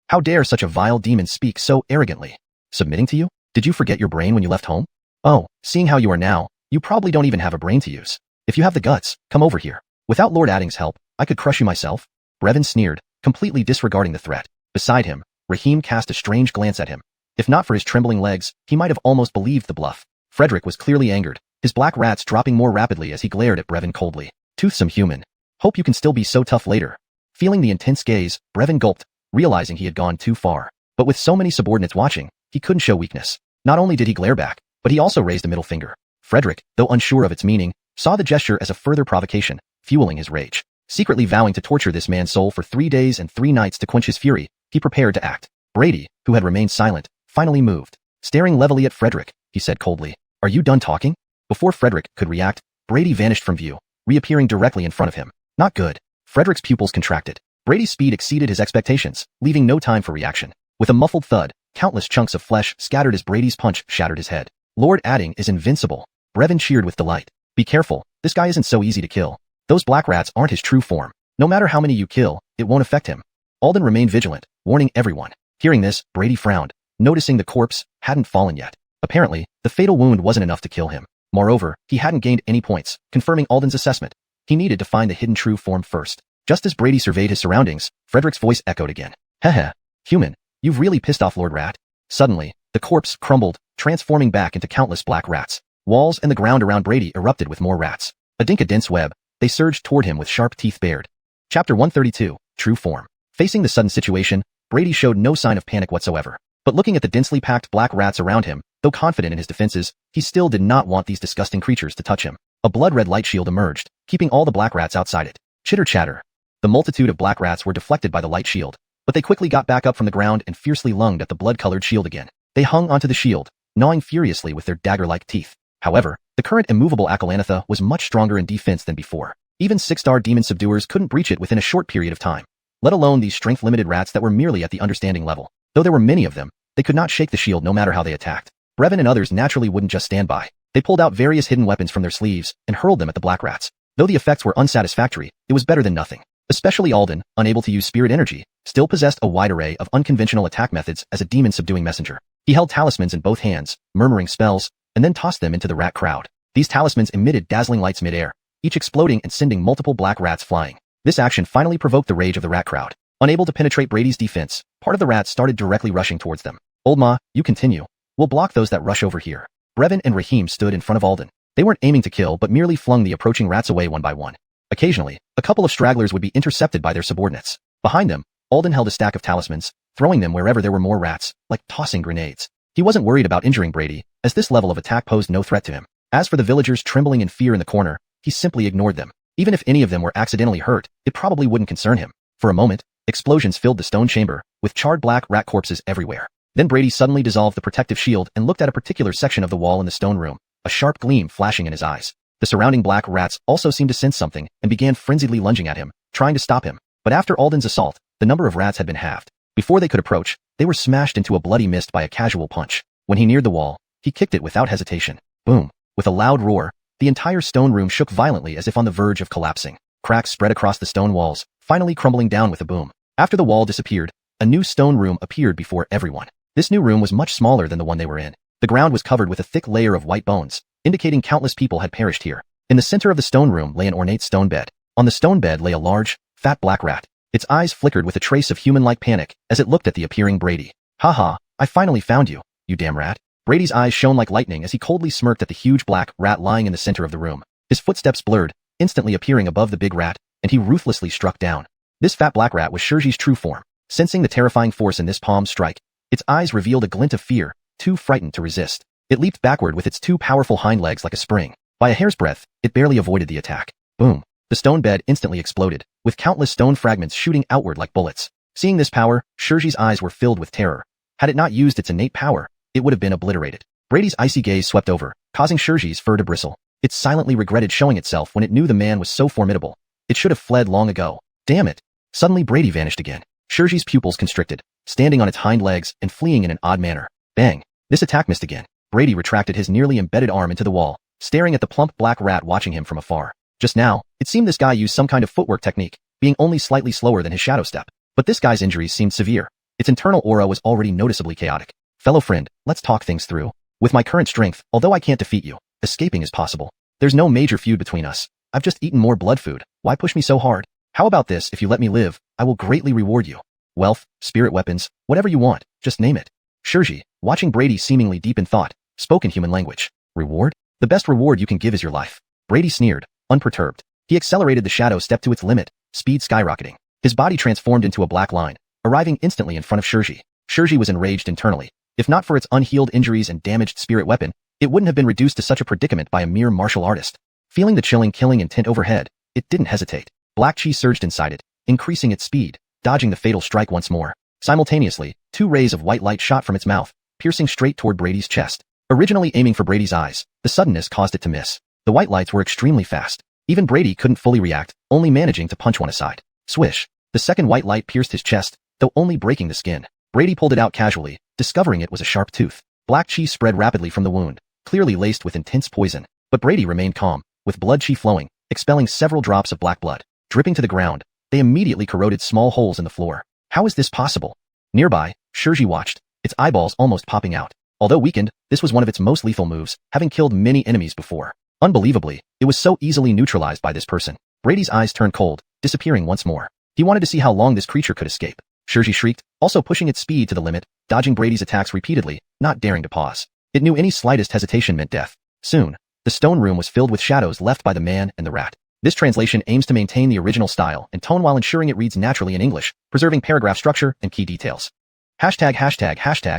How dare such a vile demon speak so arrogantly? Submitting to you? Did you forget your brain when you left home? Oh, seeing how you are now, you probably don't even have a brain to use. If you have the guts, come over here. Without Lord Adding's help, I could crush you myself. Brevin sneered, completely disregarding the threat. Beside him, Raheem cast a strange glance at him. If not for his trembling legs, he might have almost believed the bluff. Frederick was clearly angered, his black rats dropping more rapidly as he glared at Brevin coldly. Toothsome human. Hope you can still be so tough later. Feeling the intense gaze, Brevin gulped, realizing he had gone too far. But with so many subordinates watching, he couldn't show weakness. Not only did he glare back, but he also raised a middle finger. Frederick, though unsure of its meaning, saw the gesture as a further provocation, fueling his rage. Secretly vowing to torture this man's soul for 3 days and 3 nights to quench his fury, he prepared to act. Brady, who had remained silent, finally moved. Staring levelly at Frederick, he said coldly, "Are you done talking?" Before Frederick could react, Brady vanished from view, reappearing directly in front of him. Not good. Frederick's pupils contracted. Brady's speed exceeded his expectations, leaving no time for reaction. With a muffled thud, countless chunks of flesh scattered as Brady's punch shattered his head. Lord Adding is invincible. Brevin cheered with delight. Be careful, this guy isn't so easy to kill. Those black rats aren't his true form. No matter how many you kill, it won't affect him. Alden remained vigilant, warning everyone. Hearing this, Brady frowned, noticing the corpse hadn't fallen yet. Apparently, the fatal wound wasn't enough to kill him. Moreover, he hadn't gained any points, confirming Alden's assessment. He needed to find the hidden true form first. Just as Brady surveyed his surroundings, Frederick's voice echoed again. Heh, human, you've really pissed off Lord Rat. Suddenly, the corpse crumbled, transforming back into countless black rats. Walls and the ground around Brady erupted with more rats. A dense web, they surged toward him with sharp teeth bared. Chapter 132, True Form. Facing the sudden situation, Brady showed no sign of panic whatsoever. But looking at the densely packed black rats around him, though confident in his defenses, he still did not want these disgusting creatures to touch him. A blood-red light shield emerged, keeping all the black rats outside it. Chitter-chatter. The multitude of black rats were deflected by the light shield, but they quickly got back up from the ground and fiercely lunged at the blood-colored shield again. They hung onto the shield, gnawing furiously with their dagger-like teeth. However, the current immovable Akalanatha was much stronger in defense than before. Even 6-star demon subduers couldn't breach it within a short period of time, let alone these strength-limited rats that were merely at the understanding level. Though there were many of them, they could not shake the shield no matter how they attacked. Brevin and others naturally wouldn't just stand by. They pulled out various hidden weapons from their sleeves and hurled them at the black rats. Though the effects were unsatisfactory, it was better than nothing. Especially Alden, unable to use spirit energy, still possessed a wide array of unconventional attack methods as a demon-subduing messenger. He held talismans in both hands, murmuring spells, and then tossed them into the rat crowd. These talismans emitted dazzling lights mid-air, each exploding and sending multiple black rats flying. This action finally provoked the rage of the rat crowd. Unable to penetrate Brady's defense, part of the rats started directly rushing towards them. Old Ma, you continue. We'll block those that rush over here. Brevin and Raheem stood in front of Alden. They weren't aiming to kill but merely flung the approaching rats away one by one. Occasionally, a couple of stragglers would be intercepted by their subordinates. Behind them, Alden held a stack of talismans, throwing them wherever there were more rats, like tossing grenades. He wasn't worried about injuring Brady, as this level of attack posed no threat to him. As for the villagers trembling in fear in the corner, he simply ignored them. Even if any of them were accidentally hurt, it probably wouldn't concern him. For a moment, explosions filled the stone chamber, with charred black rat corpses everywhere. Then Brady suddenly dissolved the protective shield and looked at a particular section of the wall in the stone room, a sharp gleam flashing in his eyes. The surrounding black rats also seemed to sense something and began frenziedly lunging at him, trying to stop him. But after Alden's assault, the number of rats had been halved. Before they could approach, they were smashed into a bloody mist by a casual punch. When he neared the wall, he kicked it without hesitation. Boom! With a loud roar, the entire stone room shook violently as if on the verge of collapsing. Cracks spread across the stone walls, finally crumbling down with a boom. After the wall disappeared, a new stone room appeared before everyone. This new room was much smaller than the one they were in. The ground was covered with a thick layer of white bones, indicating countless people had perished here. In the center of the stone room lay an ornate stone bed. On the stone bed lay a large, fat black rat. Its eyes flickered with a trace of human-like panic as it looked at the appearing Brady. "Haha, I finally found you, you damn rat." Brady's eyes shone like lightning as he coldly smirked at the huge black rat lying in the center of the room. His footsteps blurred, instantly appearing above the big rat, and he ruthlessly struck down. This fat black rat was Xiuxi's true form. Sensing the terrifying force in this palm strike, its eyes revealed a glint of fear, too frightened to resist. It leaped backward with its two powerful hind legs like a spring. By a hair's breadth, it barely avoided the attack. Boom! The stone bed instantly exploded, with countless stone fragments shooting outward like bullets. Seeing this power, Xiuxi's eyes were filled with terror. Had it not used its innate power, it would have been obliterated. Brady's icy gaze swept over, causing Xiuxi's fur to bristle. It silently regretted showing itself when it knew the man was so formidable. It should have fled long ago. Damn it! Suddenly Brady vanished again. Xiuxi's pupils constricted, standing on its hind legs and fleeing in an odd manner. Bang! This attack missed again. Brady retracted his nearly embedded arm into the wall, staring at the plump black rat watching him from afar. Just now, it seemed this guy used some kind of footwork technique, being only slightly slower than his shadow step. But this guy's injuries seemed severe. Its internal aura was already noticeably chaotic. Fellow friend, let's talk things through. With my current strength, although I can't defeat you, escaping is possible. There's no major feud between us. I've just eaten more blood food. Why push me so hard? How about this? If you let me live, I will greatly reward you. Wealth, spirit weapons, whatever you want, just name it. Xiuxian, watching Brady seemingly deep in thought, spoke in human language. Reward? The best reward you can give is your life. Brady sneered, unperturbed. He accelerated the shadow step to its limit, speed skyrocketing. His body transformed into a black line, arriving instantly in front of Xiuxian. Xiuxian was enraged internally. If not for its unhealed injuries and damaged spirit weapon, it wouldn't have been reduced to such a predicament by a mere martial artist. Feeling the chilling killing intent overhead, it didn't hesitate. Black chi surged inside it, increasing its speed, dodging the fatal strike once more. Simultaneously, 2 rays of white light shot from its mouth, piercing straight toward Brady's chest. Originally aiming for Brady's eyes, the suddenness caused it to miss. The white lights were extremely fast. Even Brady couldn't fully react, only managing to punch one aside. Swish. The second white light pierced his chest, though only breaking the skin. Brady pulled it out casually, discovering it was a sharp tooth. Black chi spread rapidly from the wound, clearly laced with intense poison. But Brady remained calm, with blood chi flowing, expelling several drops of black blood. Dripping to the ground, they immediately corroded small holes in the floor. How is this possible? Nearby, Xiuxian watched, its eyeballs almost popping out. Although weakened, this was one of its most lethal moves, having killed many enemies before. Unbelievably, it was so easily neutralized by this person. Brady's eyes turned cold, disappearing once more. He wanted to see how long this creature could escape. Xiuxian shrieked, also pushing its speed to the limit, dodging Brady's attacks repeatedly, not daring to pause. It knew any slightest hesitation meant death. Soon, the stone room was filled with shadows left by the man and the rat. This translation aims to maintain the original style and tone while ensuring it reads naturally in English, preserving paragraph structure and key details. #####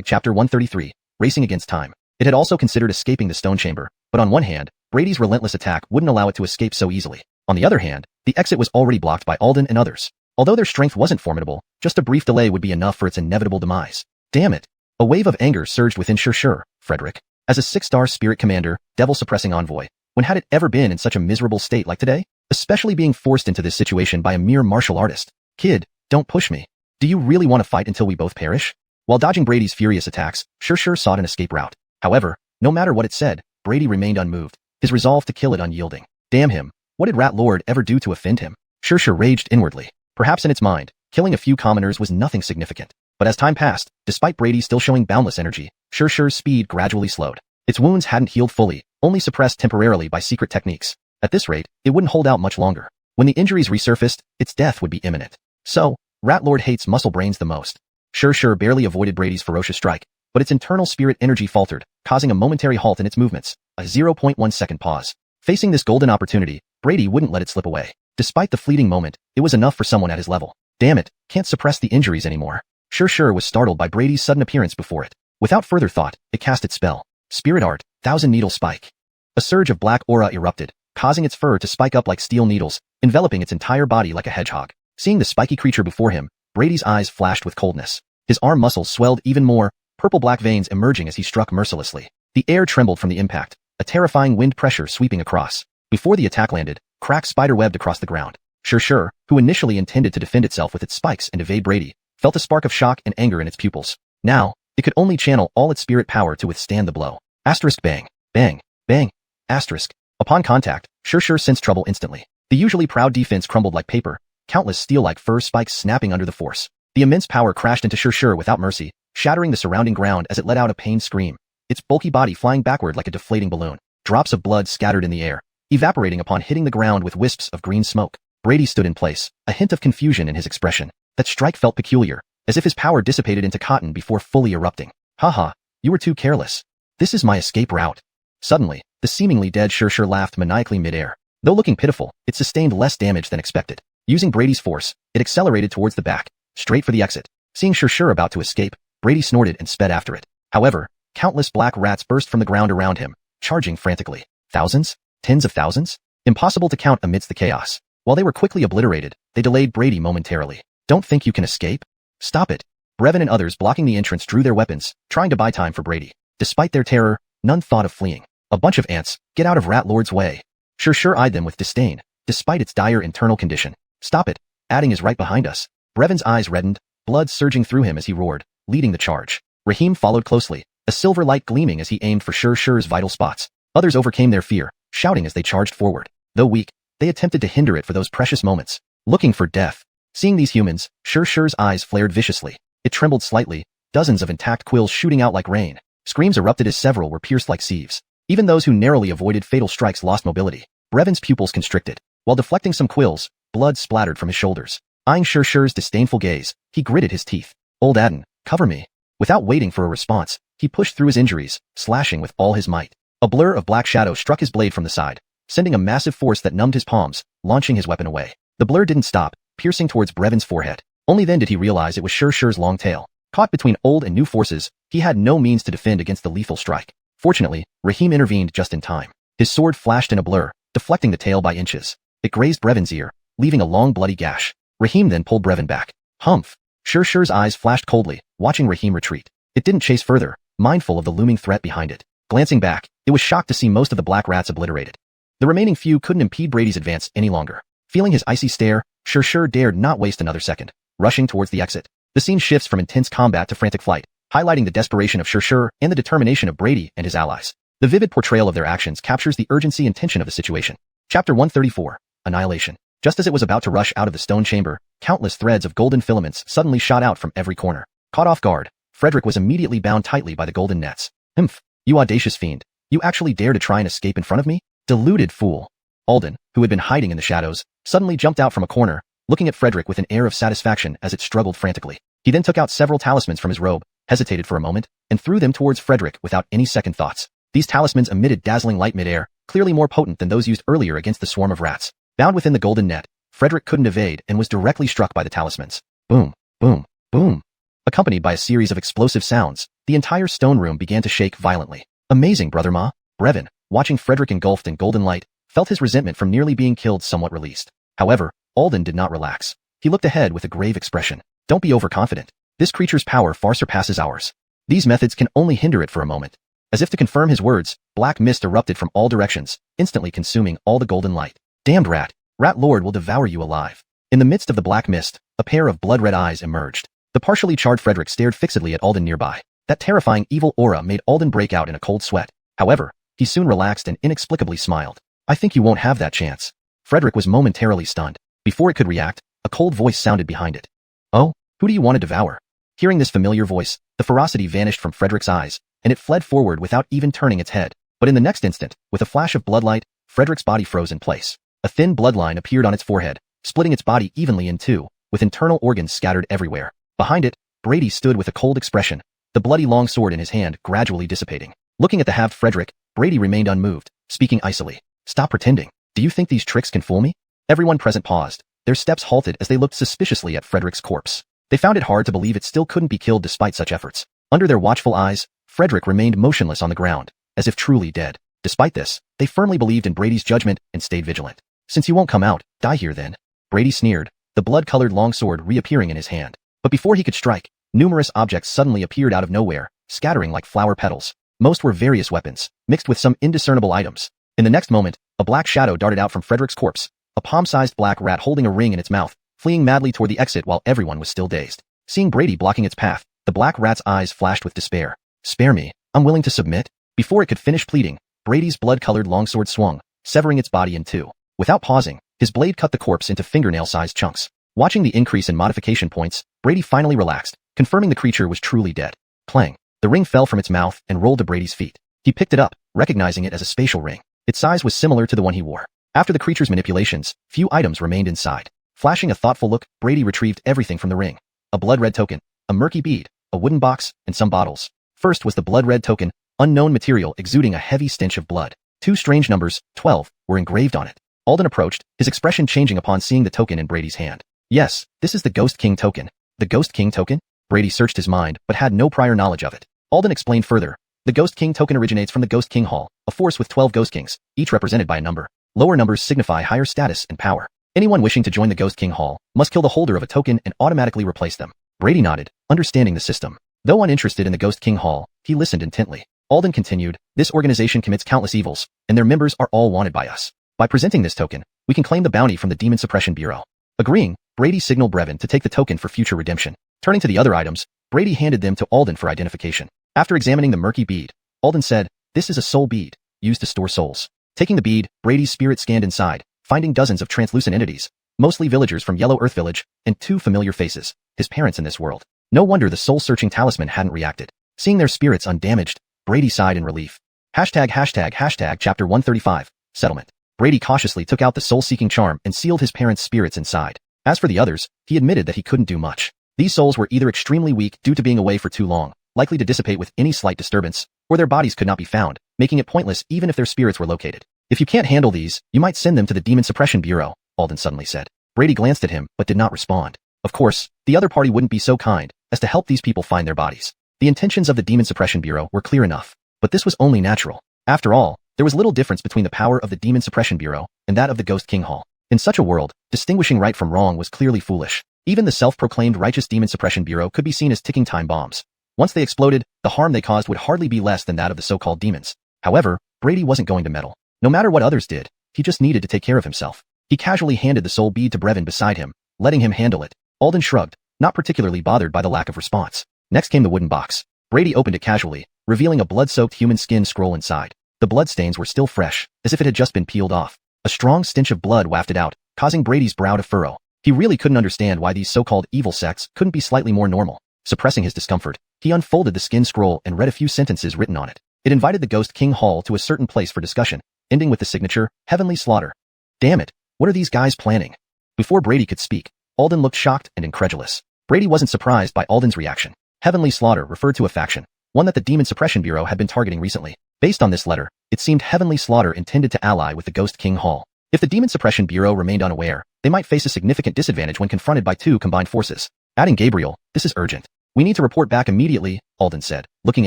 Chapter 133, Racing Against Time. It had also considered escaping the stone chamber, but on one hand, Brady's relentless attack wouldn't allow it to escape so easily. On the other hand, the exit was already blocked by Alden and others. Although their strength wasn't formidable, just a brief delay would be enough for its inevitable demise. Damn it! A wave of anger surged within Xiuxian, Frederick. As a 6-star spirit commander, devil-suppressing envoy, when had it ever been in such a miserable state like today? Especially being forced into this situation by a mere martial artist. Kid, don't push me. Do you really want to fight until we both perish? While dodging Brady's furious attacks, Xiuxian sought an escape route. However, no matter what it said, Brady remained unmoved, his resolve to kill it unyielding. Damn him, what did Rat Lord ever do to offend him? Xiuxian raged inwardly. Perhaps in its mind, killing a few commoners was nothing significant. But as time passed, despite Brady still showing boundless energy, Xiuxian's speed gradually slowed. Its wounds hadn't healed fully, only suppressed temporarily by secret techniques. At this rate, it wouldn't hold out much longer. When the injuries resurfaced, its death would be imminent. So, Rat Lord hates muscle brains the most. Xiuxian barely avoided Brady's ferocious strike, but its internal spirit energy faltered, causing a momentary halt in its movements, a 0.1-second pause. Facing this golden opportunity, Brady wouldn't let it slip away. Despite the fleeting moment, it was enough for someone at his level. Damn it, can't suppress the injuries anymore. Xiuxian was startled by Brady's sudden appearance before it. Without further thought, it cast its spell. Spirit Art, Thousand Needle Spike. A surge of black aura erupted, causing its fur to spike up like steel needles, enveloping its entire body like a hedgehog. Seeing the spiky creature before him, Brady's eyes flashed with coldness. His arm muscles swelled even more, purple-black veins emerging as he struck mercilessly. The air trembled from the impact, a terrifying wind pressure sweeping across. Before the attack landed, cracks spider-webbed across the ground. Xiuxian, who initially intended to defend itself with its spikes and evade Brady, felt a spark of shock and anger in its pupils. Now, it could only channel all its spirit power to withstand the blow. Asterisk bang, bang, bang, asterisk. Upon contact, Xiuxian sensed trouble instantly. The usually proud defense crumbled like paper, countless steel-like fur spikes snapping under the force. The immense power crashed into Xiuxian without mercy, shattering the surrounding ground as it let out a pained scream, its bulky body flying backward like a deflating balloon. Drops of blood scattered in the air, evaporating upon hitting the ground with wisps of green smoke. Brady stood in place, a hint of confusion in his expression. That strike felt peculiar, as if his power dissipated into cotton before fully erupting. Haha, you were too careless. This is my escape route. Suddenly, the seemingly dead Xiuxian laughed maniacally mid-air. Though looking pitiful, it sustained less damage than expected. Using Brady's force, it accelerated towards the back, straight for the exit. Seeing Xiuxian about to escape, Brady snorted and sped after it. However, countless black rats burst from the ground around him, charging frantically. Thousands? Tens of thousands? Impossible to count amidst the chaos. While they were quickly obliterated, they delayed Brady momentarily. Don't think you can escape? Stop it. Brevin and others blocking the entrance drew their weapons, trying to buy time for Brady. Despite their terror, none thought of fleeing. A bunch of ants, get out of Rat Lord's way. Xiuxian eyed them with disdain, despite its dire internal condition. Stop it, Adding is right behind us. Brevin's eyes reddened, blood surging through him as he roared, leading the charge. Rahim followed closely, a silver light gleaming as he aimed for Xiuxian's vital spots. Others overcame their fear, shouting as they charged forward. Though weak, they attempted to hinder it for those precious moments, looking for death. Seeing these humans, Xiuxian's eyes flared viciously. It trembled slightly, dozens of intact quills shooting out like rain. Screams erupted as several were pierced like sieves. Even those who narrowly avoided fatal strikes lost mobility. Brevin's pupils constricted. While deflecting some quills, blood splattered from his shoulders. Eyeing Xiuxian's disdainful gaze, he gritted his teeth. Old Adden, cover me. Without waiting for a response, he pushed through his injuries, slashing with all his might. A blur of black shadow struck his blade from the side, sending a massive force that numbed his palms, launching his weapon away. The blur didn't stop, piercing towards Brevin's forehead. Only then did he realize it was xiuxian's long tail. Caught between old and new forces, he had no means to defend against the lethal strike. Fortunately, Rahim intervened just in time. His sword flashed in a blur, deflecting the tail by inches. It grazed Brevin's ear, leaving a long bloody gash. Rahim then pulled Brevin back. Humph! Xiuxian's eyes flashed coldly, watching Rahim retreat. It didn't chase further, mindful of the looming threat behind it. Glancing back, it was shocked to see most of the black rats obliterated. The remaining few couldn't impede Brady's advance any longer. Feeling his icy stare, Xiuxian dared not waste another second, rushing towards the exit. The scene shifts from intense combat to frantic flight, highlighting the desperation of Xiuxian and the determination of Brady and his allies. The vivid portrayal of their actions captures the urgency and tension of the situation. Chapter 134, Annihilation. Just as it was about to rush out of the stone chamber, countless threads of golden filaments suddenly shot out from every corner. Caught off guard, Frederick was immediately bound tightly by the golden nets. Humph! You audacious fiend! You actually dare to try and escape in front of me? Deluded fool! Alden, who had been hiding in the shadows, suddenly jumped out from a corner, looking at Frederick with an air of satisfaction as it struggled frantically. He then took out several talismans from his robe, hesitated for a moment, and threw them towards Frederick without any second thoughts. These talismans emitted dazzling light mid-air, clearly more potent than those used earlier against the swarm of rats. Bound within the golden net, Frederick couldn't evade and was directly struck by the talismans. Boom, boom, boom. Accompanied by a series of explosive sounds, the entire stone room began to shake violently. Amazing, Brother Ma. Brevin, watching Frederick engulfed in golden light, felt his resentment from nearly being killed somewhat released. However, Alden did not relax. He looked ahead with a grave expression. Don't be overconfident. This creature's power far surpasses ours. These methods can only hinder it for a moment. As if to confirm his words, black mist erupted from all directions, instantly consuming all the golden light. Damned rat! Rat Lord will devour you alive. In the midst of the black mist, a pair of blood-red eyes emerged. The partially charred Frederick stared fixedly at Alden nearby. That terrifying evil aura made Alden break out in a cold sweat. However, he soon relaxed and inexplicably smiled. I think you won't have that chance. Frederick was momentarily stunned. Before it could react, a cold voice sounded behind it. Oh, who do you want to devour? Hearing this familiar voice, the ferocity vanished from Frederick's eyes, and it fled forward without even turning its head. But in the next instant, with a flash of bloodlight, Frederick's body froze in place. A thin bloodline appeared on its forehead, splitting its body evenly in two, with internal organs scattered everywhere. Behind it, Brady stood with a cold expression, the bloody long sword in his hand gradually dissipating. Looking at the halved Frederick, Brady remained unmoved, speaking icily. Stop pretending. Do you think these tricks can fool me? Everyone present paused. Their steps halted as they looked suspiciously at Frederick's corpse. They found it hard to believe it still couldn't be killed despite such efforts. Under their watchful eyes, Frederick remained motionless on the ground, as if truly dead. Despite this, they firmly believed in Brady's judgment and stayed vigilant. Since you won't come out, die here then. Brady sneered, the blood-colored longsword reappearing in his hand. But before he could strike, numerous objects suddenly appeared out of nowhere, scattering like flower petals. Most were various weapons, mixed with some indiscernible items. In the next moment, a black shadow darted out from Frederick's corpse, a palm-sized black rat holding a ring in its mouth, fleeing madly toward the exit while everyone was still dazed. Seeing Brady blocking its path, the black rat's eyes flashed with despair. Spare me, I'm willing to submit. Before it could finish pleading, Brady's blood-colored longsword swung, severing its body in two. Without pausing, his blade cut the corpse into fingernail-sized chunks. Watching the increase in modification points, Brady finally relaxed, confirming the creature was truly dead. Clang. The ring fell from its mouth and rolled to Brady's feet. He picked it up, recognizing it as a spatial ring. Its size was similar to the one he wore. After the creature's manipulations, few items remained inside. Flashing a thoughtful look, Brady retrieved everything from the ring. A blood-red token, a murky bead, a wooden box, and some bottles. First was the blood-red token, unknown material exuding a heavy stench of blood. Two strange numbers, 12, were engraved on it. Alden approached, his expression changing upon seeing the token in Brady's hand. Yes, this is the Ghost King token. The Ghost King token? Brady searched his mind, but had no prior knowledge of it. Alden explained further. The Ghost King token originates from the Ghost King Hall, a force with 12 Ghost Kings, each represented by a number. Lower numbers signify higher status and power. Anyone wishing to join the Ghost King Hall must kill the holder of a token and automatically replace them. Brady nodded, understanding the system. Though uninterested in the Ghost King Hall, he listened intently. Alden continued, this organization commits countless evils, and their members are all wanted by us. By presenting this token, we can claim the bounty from the Demon Suppression Bureau. Agreeing, Brady signaled Brevin to take the token for future redemption. Turning to the other items, Brady handed them to Alden for identification. After examining the murky bead, Alden said, this is a soul bead, used to store souls. Taking the bead, Brady's spirit scanned inside, finding dozens of translucent entities, mostly villagers from Yellow Earth Village, and two familiar faces, his parents in this world. No wonder the soul-searching talisman hadn't reacted. Seeing their spirits undamaged, Brady sighed in relief. ##### Chapter 135, Settlement. Brady cautiously took out the soul-seeking charm and sealed his parents' spirits inside. As for the others, he admitted that he couldn't do much. These souls were either extremely weak due to being away for too long, likely to dissipate with any slight disturbance, or their bodies could not be found, making it pointless even if their spirits were located. If you can't handle these, you might send them to the Demon Suppression Bureau, Alden suddenly said. Brady glanced at him but did not respond. Of course, the other party wouldn't be so kind as to help these people find their bodies. The intentions of the Demon Suppression Bureau were clear enough, but this was only natural. After all, there was little difference between the power of the Demon Suppression Bureau and that of the Ghost King Hall. In such a world, distinguishing right from wrong was clearly foolish. Even the self-proclaimed righteous Demon Suppression Bureau could be seen as ticking time bombs. Once they exploded, the harm they caused would hardly be less than that of the so-called demons. However, Brady wasn't going to meddle. No matter what others did, he just needed to take care of himself. He casually handed the soul bead to Brevin beside him, letting him handle it. Alden shrugged, not particularly bothered by the lack of response. Next came the wooden box. Brady opened it casually, revealing a blood-soaked human skin scroll inside. The bloodstains were still fresh, as if it had just been peeled off. A strong stench of blood wafted out, causing Brady's brow to furrow. He really couldn't understand why these so-called evil sects couldn't be slightly more normal. Suppressing his discomfort, he unfolded the skin scroll and read a few sentences written on it. It invited the Ghost King Hall to a certain place for discussion, ending with the signature, Heavenly Slaughter. Damn it, what are these guys planning? Before Brady could speak, Alden looked shocked and incredulous. Brady wasn't surprised by Alden's reaction. Heavenly Slaughter referred to a faction, one that the Demon Suppression Bureau had been targeting recently. Based on this letter, it seemed Heavenly Slaughter intended to ally with the Ghost King Hall. If the Demon Suppression Bureau remained unaware, they might face a significant disadvantage when confronted by two combined forces. Adding Gabriel, this is urgent. We need to report back immediately, Alden said, looking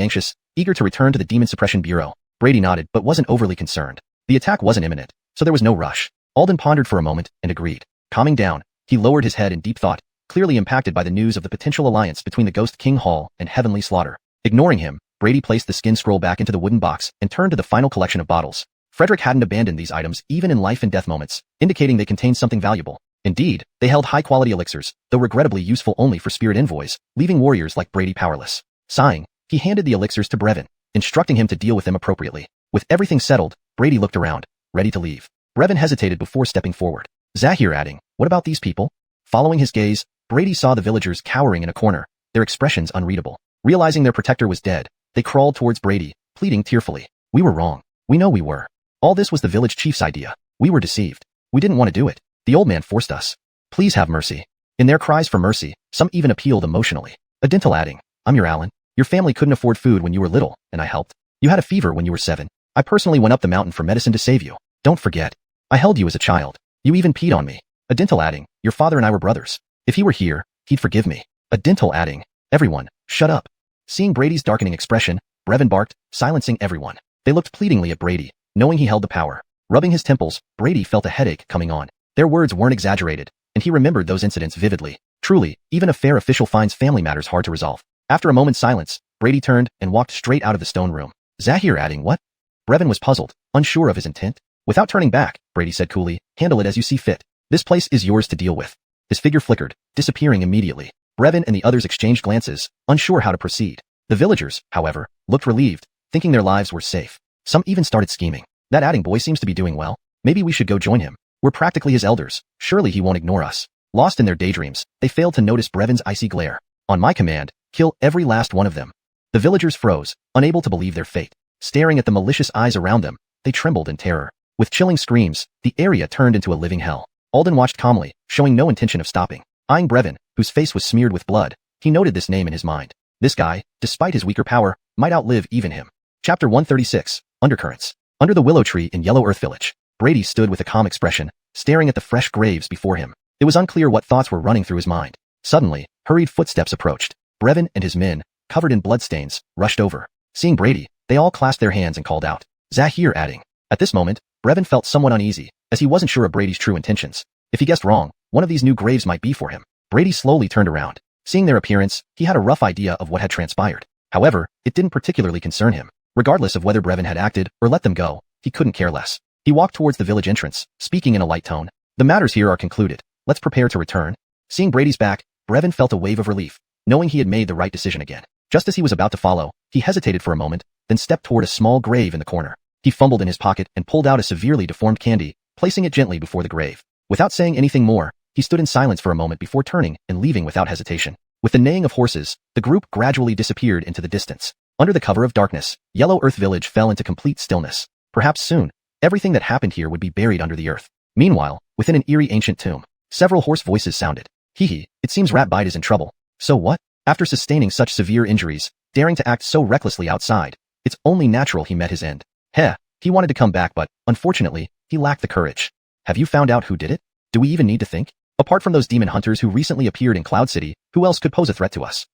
anxious, eager to return to the Demon Suppression Bureau. Brady nodded but wasn't overly concerned. The attack wasn't imminent, so there was no rush. Alden pondered for a moment and agreed. Calming down, he lowered his head in deep thought, clearly impacted by the news of the potential alliance between the Ghost King Hall and Heavenly Slaughter. Ignoring him, Brady placed the skin scroll back into the wooden box and turned to the final collection of bottles. Frederick hadn't abandoned these items even in life and death moments, indicating they contained something valuable. Indeed, they held high-quality elixirs, though regrettably useful only for spirit envoys, leaving warriors like Brady powerless. Sighing, he handed the elixirs to Brevin, instructing him to deal with them appropriately. With everything settled, Brady looked around, ready to leave. Brevin hesitated before stepping forward. Zahir adding, what about these people? Following his gaze, Brady saw the villagers cowering in a corner, their expressions unreadable. Realizing their protector was dead, they crawled towards Brady, pleading tearfully. We were wrong. We know we were. All this was the village chief's idea. We were deceived. We didn't want to do it. The old man forced us. Please have mercy. In their cries for mercy, some even appealed emotionally. A dental adding, I'm your Alan. Your family couldn't afford food when you were little, and I helped. You had a fever when you were 7. I personally went up the mountain for medicine to save you. Don't forget. I held you as a child. You even peed on me. A dental adding, your father and I were brothers. If he were here, he'd forgive me. A dental adding, everyone, shut up. Seeing Brady's darkening expression, Brevin barked, silencing everyone. They looked pleadingly at Brady, knowing he held the power. Rubbing his temples, Brady felt a headache coming on. Their words weren't exaggerated, and he remembered those incidents vividly. Truly, even a fair official finds family matters hard to resolve. After a moment's silence, Brady turned and walked straight out of the stone room. Zahir adding, what? Brevin was puzzled, unsure of his intent. Without turning back, Brady said coolly, handle it as you see fit. This place is yours to deal with. His figure flickered, disappearing immediately. Brevin and the others exchanged glances, unsure how to proceed. The villagers, however, looked relieved, thinking their lives were safe. Some even started scheming. That adding boy seems to be doing well. Maybe we should go join him. We're practically his elders. Surely he won't ignore us. Lost in their daydreams, they failed to notice Brevin's icy glare. On my command, kill every last one of them. The villagers froze, unable to believe their fate. Staring at the malicious eyes around them, they trembled in terror. With chilling screams, the area turned into a living hell. Alden watched calmly, showing no intention of stopping. Eyeing Brevin, whose face was smeared with blood, he noted this name in his mind. This guy, despite his weaker power, might outlive even him. Chapter 136, Undercurrents. Under the willow tree in Yellow Earth Village, Brady stood with a calm expression, staring at the fresh graves before him. It was unclear what thoughts were running through his mind. Suddenly, hurried footsteps approached. Brevin and his men, covered in bloodstains, rushed over. Seeing Brady, they all clasped their hands and called out. Zahir adding. At this moment, Brevin felt somewhat uneasy, as he wasn't sure of Brady's true intentions. If he guessed wrong, one of these new graves might be for him. Brady slowly turned around. Seeing their appearance, he had a rough idea of what had transpired. However, it didn't particularly concern him. Regardless of whether Brevin had acted or let them go, he couldn't care less. He walked towards the village entrance, speaking in a light tone. The matters here are concluded. Let's prepare to return. Seeing Brady's back, Brevin felt a wave of relief, knowing he had made the right decision again. Just as he was about to follow, he hesitated for a moment, then stepped toward a small grave in the corner. He fumbled in his pocket and pulled out a severely deformed candy, placing it gently before the grave. Without saying anything more, he stood in silence for a moment before turning and leaving without hesitation. With the neighing of horses, the group gradually disappeared into the distance. Under the cover of darkness, Yellow Earth Village fell into complete stillness. Perhaps soon, everything that happened here would be buried under the earth. Meanwhile, within an eerie ancient tomb, several hoarse voices sounded. Hee hee, it seems Rat Bite is in trouble. So what? After sustaining such severe injuries, daring to act so recklessly outside, it's only natural he met his end. Heh, he wanted to come back but, unfortunately, he lacked the courage. Have you found out who did it? Do we even need to think? Apart from those demon hunters who recently appeared in Cloud City, who else could pose a threat to us?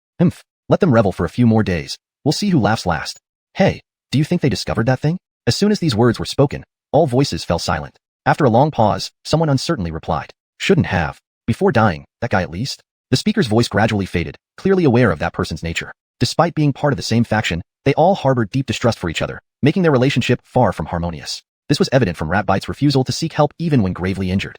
Let them revel for a few more days. We'll see who laughs last. Hey, do you think they discovered that thing? As soon as these words were spoken, all voices fell silent. After a long pause, someone uncertainly replied, shouldn't have. Before dying, that guy at least? The speaker's voice gradually faded, clearly aware of that person's nature. Despite being part of the same faction, they all harbored deep distrust for each other, making their relationship far from harmonious. This was evident from Ratbite's refusal to seek help even when gravely injured.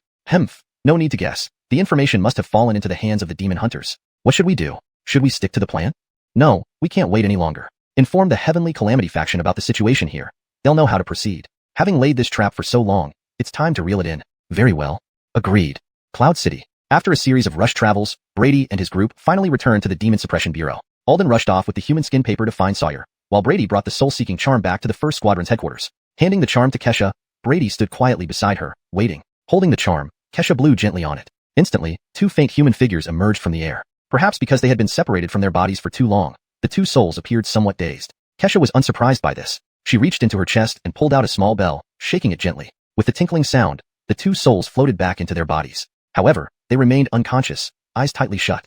No need to guess. The information must have fallen into the hands of the demon hunters. What should we do? Should we stick to the plan? No, we can't wait any longer. Inform the Heavenly Calamity faction about the situation here. They'll know how to proceed. Having laid this trap for so long, it's time to reel it in. Very well. Agreed. Cloud City. After a series of rushed travels, Brady and his group finally returned to the Demon Suppression Bureau. Alden rushed off with the human skin paper to find Sawyer, while Brady brought the soul-seeking charm back to the 1st Squadron's headquarters. Handing the charm to Kesha, Brady stood quietly beside her, waiting. Holding the charm, Kesha blew gently on it. Instantly, 2 faint human figures emerged from the air. Perhaps because they had been separated from their bodies for too long, the 2 souls appeared somewhat dazed. Kesha was unsurprised by this. She reached into her chest and pulled out a small bell, shaking it gently. With the tinkling sound, the 2 souls floated back into their bodies. However, they remained unconscious, eyes tightly shut.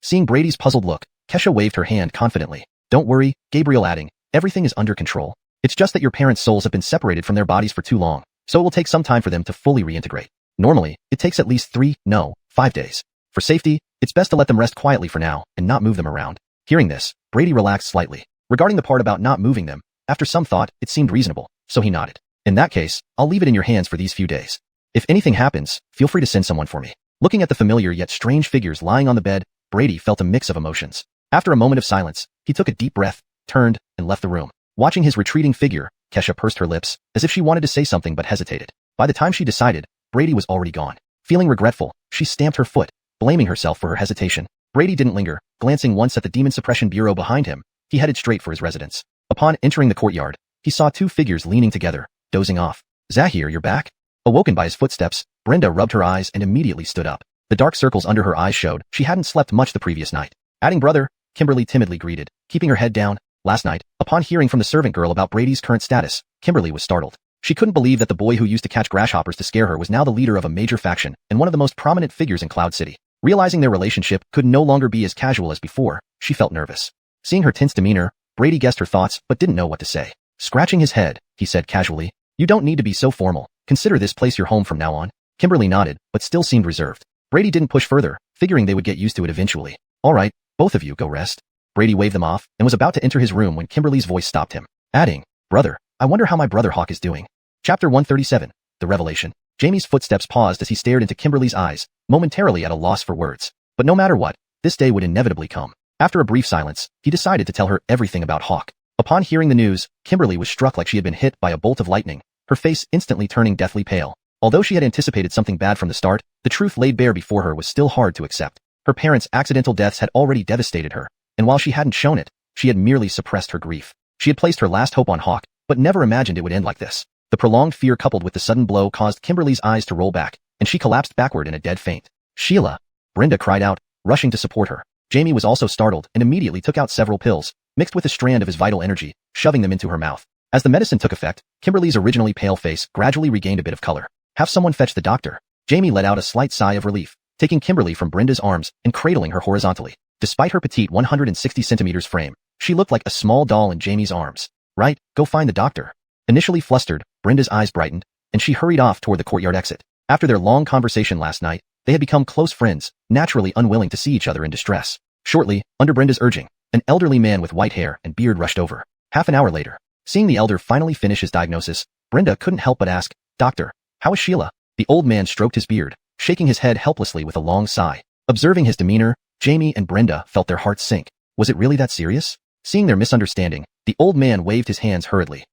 Seeing Brady's puzzled look, Kesha waved her hand confidently. Don't worry, Gabriel, adding, everything is under control. It's just that your parents' souls have been separated from their bodies for too long, so it will take some time for them to fully reintegrate. Normally, it takes at least 5 days. For safety, it's best to let them rest quietly for now and not move them around. Hearing this, Brady relaxed slightly. Regarding the part about not moving them, after some thought, it seemed reasonable, so he nodded. In that case, I'll leave it in your hands for these few days. If anything happens, feel free to send someone for me. Looking at the familiar yet strange figures lying on the bed, Brady felt a mix of emotions. After a moment of silence, he took a deep breath, turned, and left the room. Watching his retreating figure, Kesha pursed her lips, as if she wanted to say something but hesitated. By the time she decided, Brady was already gone. Feeling regretful, she stamped her foot, blaming herself for her hesitation. Brady didn't linger. Glancing once at the Demon Suppression Bureau behind him, he headed straight for his residence. Upon entering the courtyard, he saw 2 figures leaning together, dozing off. Zahir, you're back? Awoken by his footsteps, Brenda rubbed her eyes and immediately stood up. The dark circles under her eyes showed she hadn't slept much the previous night. Adding brother, Kimberly timidly greeted, keeping her head down. Last night, upon hearing from the servant girl about Brady's current status, Kimberly was startled. She couldn't believe that the boy who used to catch grasshoppers to scare her was now the leader of a major faction and one of the most prominent figures in Cloud City. Realizing their relationship could no longer be as casual as before, she felt nervous. Seeing her tense demeanor, Brady guessed her thoughts but didn't know what to say. Scratching his head, he said casually, you don't need to be so formal. Consider this place your home from now on. Kimberly nodded, but still seemed reserved. Brady didn't push further, figuring they would get used to it eventually. All right, both of you go rest. Brady waved them off and was about to enter his room when Kimberly's voice stopped him, adding, brother, I wonder how my brother Hawk is doing. Chapter 137, The Revelation. Jamie's footsteps paused as he stared into Kimberly's eyes, momentarily at a loss for words. But no matter what, this day would inevitably come. After a brief silence, he decided to tell her everything about Hawk. Upon hearing the news, Kimberly was struck like she had been hit by a bolt of lightning, her face instantly turning deathly pale. Although she had anticipated something bad from the start, the truth laid bare before her was still hard to accept. Her parents' accidental deaths had already devastated her, and while she hadn't shown it, she had merely suppressed her grief. She had placed her last hope on Hawk, but never imagined it would end like this. The prolonged fear coupled with the sudden blow caused Kimberly's eyes to roll back, and she collapsed backward in a dead faint. Sheila! Brenda cried out, rushing to support her. Jamie was also startled and immediately took out several pills, mixed with a strand of his vital energy, shoving them into her mouth. As the medicine took effect, Kimberly's originally pale face gradually regained a bit of color. Have someone fetch the doctor. Jamie let out a slight sigh of relief, taking Kimberly from Brenda's arms and cradling her horizontally. Despite her petite 160 centimeters frame, she looked like a small doll in Jamie's arms. Right, go find the doctor. Initially flustered, Brenda's eyes brightened, and she hurried off toward the courtyard exit. After their long conversation last night, they had become close friends, naturally unwilling to see each other in distress. Shortly, under Brenda's urging, an elderly man with white hair and beard rushed over. Half an hour later, seeing the elder finally finish his diagnosis, Brenda couldn't help but ask, Doctor, how is Sheila? The old man stroked his beard, shaking his head helplessly with a long sigh. Observing his demeanor, Jamie and Brenda felt their hearts sink. Was it really that serious? Seeing their misunderstanding, the old man waved his hands hurriedly.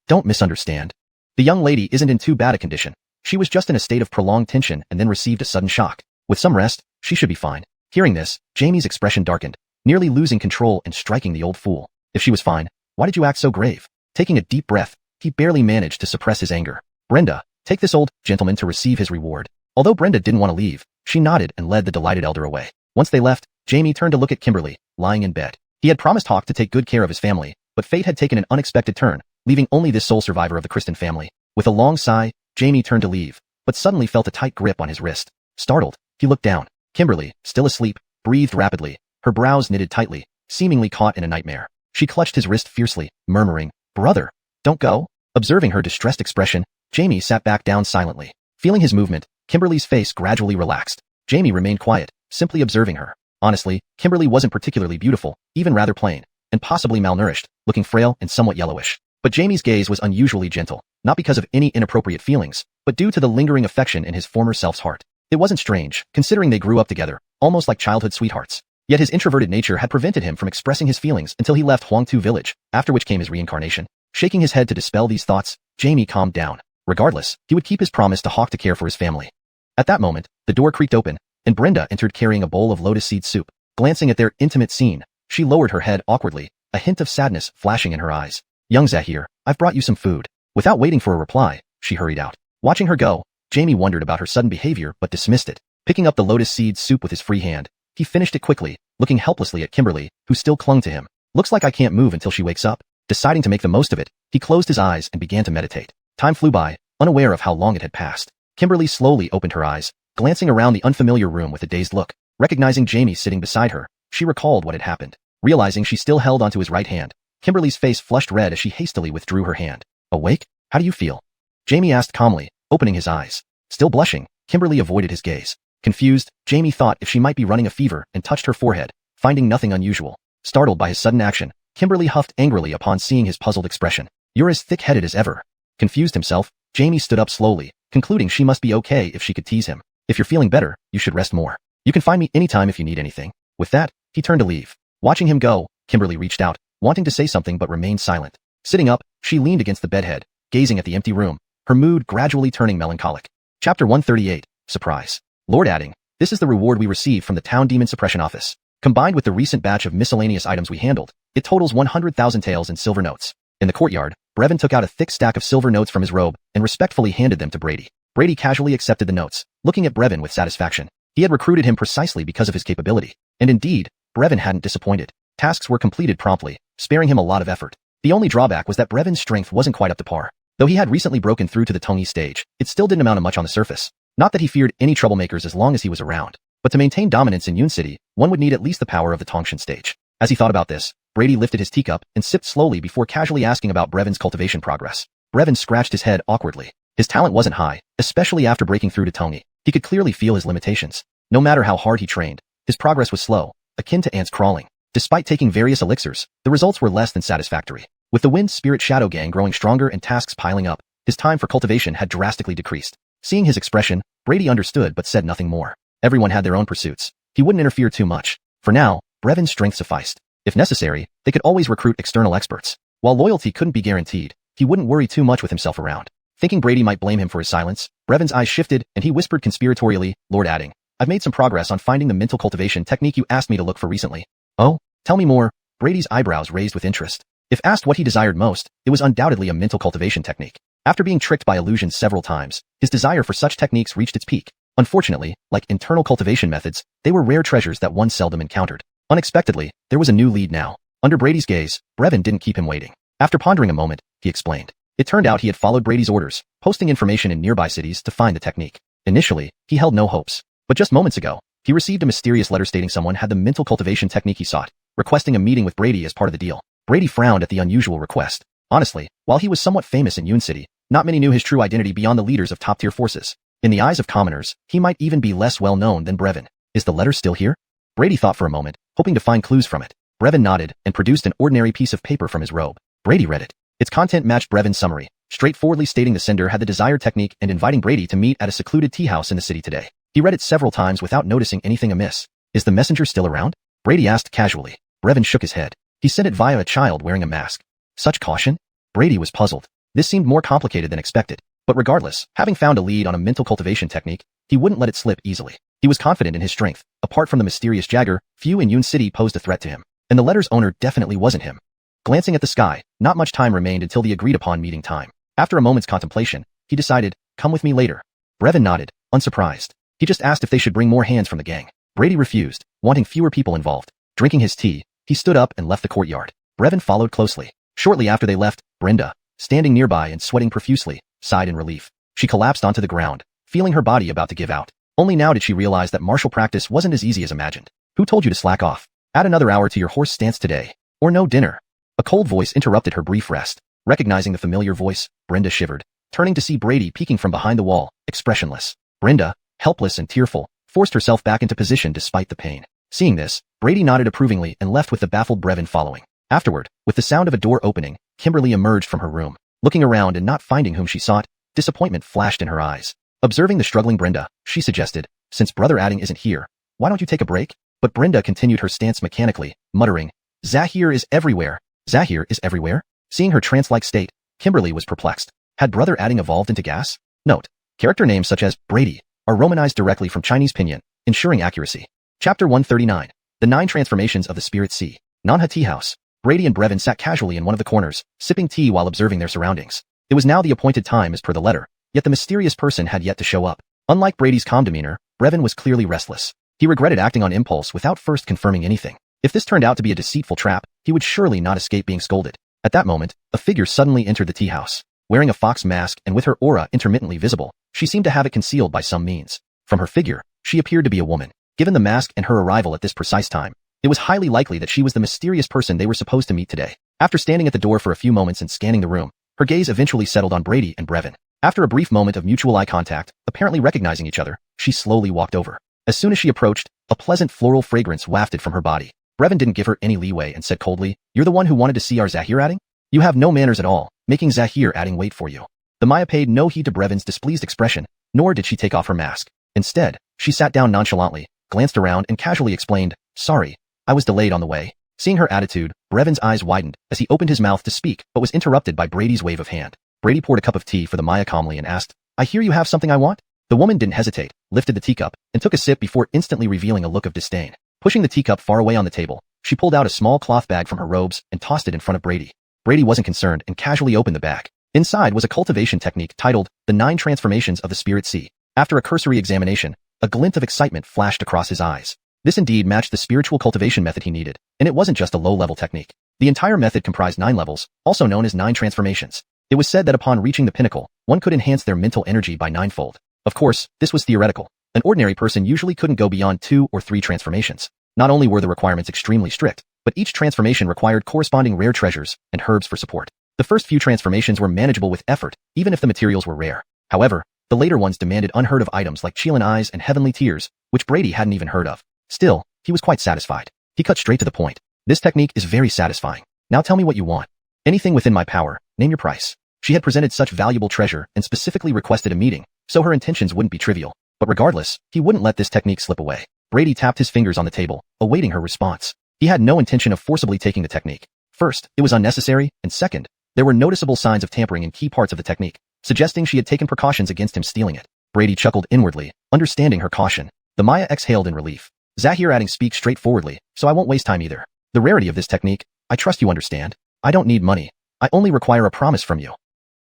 Don't misunderstand. The young lady isn't in too bad a condition. She was just in a state of prolonged tension and then received a sudden shock. With some rest, she should be fine. Hearing this, Jamie's expression darkened, nearly losing control and striking the old fool. If she was fine, why did you act so grave? Taking a deep breath, he barely managed to suppress his anger. Brenda, take this old gentleman to receive his reward. Although Brenda didn't want to leave, she nodded and led the delighted elder away. Once they left, Jamie turned to look at Kimberly, lying in bed. He had promised Hawk to take good care of his family, but fate had taken an unexpected turn, leaving only this sole survivor of the Kristen family. With a long sigh, Jamie turned to leave, but suddenly felt a tight grip on his wrist. Startled, he looked down. Kimberly, still asleep, breathed rapidly, her brows knitted tightly, seemingly caught in a nightmare. She clutched his wrist fiercely, murmuring, "Brother, don't go." Observing her distressed expression, Jamie sat back down silently. Feeling his movement, Kimberly's face gradually relaxed. Jamie remained quiet, simply observing her. Honestly, Kimberly wasn't particularly beautiful, even rather plain, and possibly malnourished, looking frail and somewhat yellowish. But Jamie's gaze was unusually gentle, not because of any inappropriate feelings, but due to the lingering affection in his former self's heart. It wasn't strange, considering they grew up together, almost like childhood sweethearts. Yet his introverted nature had prevented him from expressing his feelings until he left Huangtu village, after which came his reincarnation. Shaking his head to dispel these thoughts, Jamie calmed down. Regardless, he would keep his promise to Hawk to care for his family. At that moment, the door creaked open, and Brenda entered carrying a bowl of lotus seed soup. Glancing at their intimate scene, she lowered her head awkwardly, a hint of sadness flashing in her eyes. "Young Zahir, I've brought you some food." Without waiting for a reply, she hurried out. Watching her go, Jamie wondered about her sudden behavior but dismissed it. Picking up the lotus seed soup with his free hand, he finished it quickly, looking helplessly at Kimberly, who still clung to him. "Looks like I can't move until she wakes up." Deciding to make the most of it, he closed his eyes and began to meditate. Time flew by, unaware of how long it had passed. Kimberly slowly opened her eyes, glancing around the unfamiliar room with a dazed look. Recognizing Jamie sitting beside her, she recalled what had happened. Realizing she still held onto his right hand, Kimberly's face flushed red as she hastily withdrew her hand. "Awake? How do you feel?" Jamie asked calmly, opening his eyes. Still blushing, Kimberly avoided his gaze. Confused, Jamie thought if she might be running a fever and touched her forehead, finding nothing unusual. Startled by his sudden action, Kimberly huffed angrily upon seeing his puzzled expression. "You're as thick-headed as ever." Confused himself, Jamie stood up slowly, concluding she must be okay if she could tease him. "If you're feeling better, you should rest more. You can find me anytime if you need anything." With that, he turned to leave. Watching him go, Kimberly reached out, wanting to say something but remained silent. Sitting up, she leaned against the bedhead, gazing at the empty room, her mood gradually turning melancholic. Chapter 138, Surprise. Lord Adding, this is the reward we received from the Town Demon Suppression Office. Combined with the recent batch of miscellaneous items we handled, it totals 100,000 taels in silver notes. In the courtyard, Brevin took out a thick stack of silver notes from his robe and respectfully handed them to Brady. Brady casually accepted the notes, looking at Brevin with satisfaction. He had recruited him precisely because of his capability. And indeed, Brevin hadn't disappointed. Tasks were completed promptly, sparing him a lot of effort. The only drawback was that Brevin's strength wasn't quite up to par. Though he had recently broken through to the Tongyi stage, it still didn't amount to much on the surface. Not that he feared any troublemakers as long as he was around. But to maintain dominance in Yun City, one would need at least the power of the Tongshan stage. As he thought about this, Brady lifted his teacup and sipped slowly before casually asking about Brevin's cultivation progress. Brevin scratched his head awkwardly. His talent wasn't high, especially after breaking through to Tongyi. He could clearly feel his limitations. No matter how hard he trained, his progress was slow, akin to ants crawling. Despite taking various elixirs, the results were less than satisfactory. With the Wind Spirit Shadow Gang growing stronger and tasks piling up, his time for cultivation had drastically decreased. Seeing his expression, Brady understood but said nothing more. Everyone had their own pursuits. He wouldn't interfere too much. For now, Brevin's strength sufficed. If necessary, they could always recruit external experts. While loyalty couldn't be guaranteed, he wouldn't worry too much with himself around. Thinking Brady might blame him for his silence, Brevin's eyes shifted and he whispered conspiratorially, "Lord Adding, I've made some progress on finding the mental cultivation technique you asked me to look for recently." "Oh? Tell me more." Brady's eyebrows raised with interest. If asked what he desired most, it was undoubtedly a mental cultivation technique. After being tricked by illusions several times, his desire for such techniques reached its peak. Unfortunately, like internal cultivation methods, they were rare treasures that one seldom encountered. Unexpectedly, there was a new lead now. Under Brady's gaze, Brevin didn't keep him waiting. After pondering a moment, he explained. It turned out he had followed Brady's orders, posting information in nearby cities to find the technique. Initially, he held no hopes. But just moments ago, he received a mysterious letter stating someone had the mental cultivation technique he sought, requesting a meeting with Brady as part of the deal. Brady frowned at the unusual request. Honestly, while he was somewhat famous in Yun City, not many knew his true identity beyond the leaders of top-tier forces. In the eyes of commoners, he might even be less well-known than Brevin. Is the letter still here? Brady thought for a moment, hoping to find clues from it. Brevin nodded and produced an ordinary piece of paper from his robe. Brady read it. Its content matched Brevin's summary, straightforwardly stating the sender had the desired technique and inviting Brady to meet at a secluded tea house in the city today. He read it several times without noticing anything amiss. Is the messenger still around? Brady asked casually. Brevin shook his head. He sent it via a child wearing a mask. Such caution? Brady was puzzled. This seemed more complicated than expected. But regardless, having found a lead on a mental cultivation technique, he wouldn't let it slip easily. He was confident in his strength. Apart from the mysterious Jagger, few in Yun City posed a threat to him. And the letter's owner definitely wasn't him. Glancing at the sky, not much time remained until the agreed-upon meeting time. After a moment's contemplation, he decided, come with me later. Brevin nodded, unsurprised. He just asked if they should bring more hands from the gang. Brady refused, wanting fewer people involved. Drinking his tea, he stood up and left the courtyard. Brevin followed closely. Shortly after they left, Brenda, standing nearby and sweating profusely, sighed in relief. She collapsed onto the ground, feeling her body about to give out. Only now did she realize that martial practice wasn't as easy as imagined. Who told you to slack off? Add another hour to your horse stance today. Or no dinner. A cold voice interrupted her brief rest. Recognizing the familiar voice, Brenda shivered, turning to see Brady peeking from behind the wall, expressionless. Brenda, helpless and tearful, forced herself back into position despite the pain. Seeing this, Brady nodded approvingly and left with the baffled Brevin following. Afterward, with the sound of a door opening, Kimberly emerged from her room. Looking around and not finding whom she sought, disappointment flashed in her eyes. Observing the struggling Brenda, she suggested, since Brother Adding isn't here, why don't you take a break? But Brenda continued her stance mechanically, muttering, Zahir is everywhere. Zahir is everywhere? Seeing her trance-like state, Kimberly was perplexed. Had Brother Adding evolved into gas? Note: character names such as Brady are romanized directly from Chinese pinyin, ensuring accuracy. Chapter 139. The 9 Transformations of the Spirit Sea. Nanha Tea House. Brady and Brevin sat casually in one of the corners, sipping tea while observing their surroundings. It was now the appointed time as per the letter, yet the mysterious person had yet to show up. Unlike Brady's calm demeanor, Brevin was clearly restless. He regretted acting on impulse without first confirming anything. If this turned out to be a deceitful trap, he would surely not escape being scolded. At that moment, a figure suddenly entered the tea house. Wearing a fox mask and with her aura intermittently visible, she seemed to have it concealed by some means. From her figure, she appeared to be a woman. Given the mask and her arrival at this precise time, it was highly likely that she was the mysterious person they were supposed to meet today. After standing at the door for a few moments and scanning the room, her gaze eventually settled on Brady and Brevin. After a brief moment of mutual eye contact, apparently recognizing each other, she slowly walked over. As soon as she approached, a pleasant floral fragrance wafted from her body. Brevin didn't give her any leeway and said coldly, You're the one who wanted to see our Zahir Adding? You have no manners at all, making Zahir Adding wait for you. The Maya paid no heed to Brevin's displeased expression, nor did she take off her mask. Instead, she sat down nonchalantly, glanced around and casually explained, Sorry, I was delayed on the way. Seeing her attitude, Brevin's eyes widened as he opened his mouth to speak but was interrupted by Brady's wave of hand. Brady poured a cup of tea for the Maya calmly and asked, I hear you have something I want? The woman didn't hesitate, lifted the teacup, and took a sip before instantly revealing a look of disdain. Pushing the teacup far away on the table, she pulled out a small cloth bag from her robes and tossed it in front of Brady. Brady wasn't concerned and casually opened the bag. Inside was a cultivation technique titled The 9 Transformations of the Spirit Sea. After a cursory examination, a glint of excitement flashed across his eyes. This indeed matched the spiritual cultivation method he needed, and it wasn't just a low-level technique. The entire method comprised 9 levels, also known as 9 transformations. It was said that upon reaching the pinnacle, one could enhance their mental energy by 9-fold. Of course, this was theoretical. An ordinary person usually couldn't go beyond 2 or 3 transformations. Not only were the requirements extremely strict, but each transformation required corresponding rare treasures and herbs for support. The first few transformations were manageable with effort, even if the materials were rare. However, the later ones demanded unheard of items like xiuxian eyes and heavenly tears, which Brady hadn't even heard of. Still, he was quite satisfied. He cut straight to the point. This technique is very satisfying. Now tell me what you want. Anything within my power, name your price. She had presented such valuable treasure and specifically requested a meeting, so her intentions wouldn't be trivial. But regardless, he wouldn't let this technique slip away. Brady tapped his fingers on the table, awaiting her response. He had no intention of forcibly taking the technique. First, it was unnecessary, and second, there were noticeable signs of tampering in key parts of the technique, suggesting she had taken precautions against him stealing it. Brady chuckled inwardly, understanding her caution. The Maya exhaled in relief. Zahir Adding speaks straightforwardly, so I won't waste time either. The rarity of this technique, I trust you understand. I don't need money. I only require a promise from you.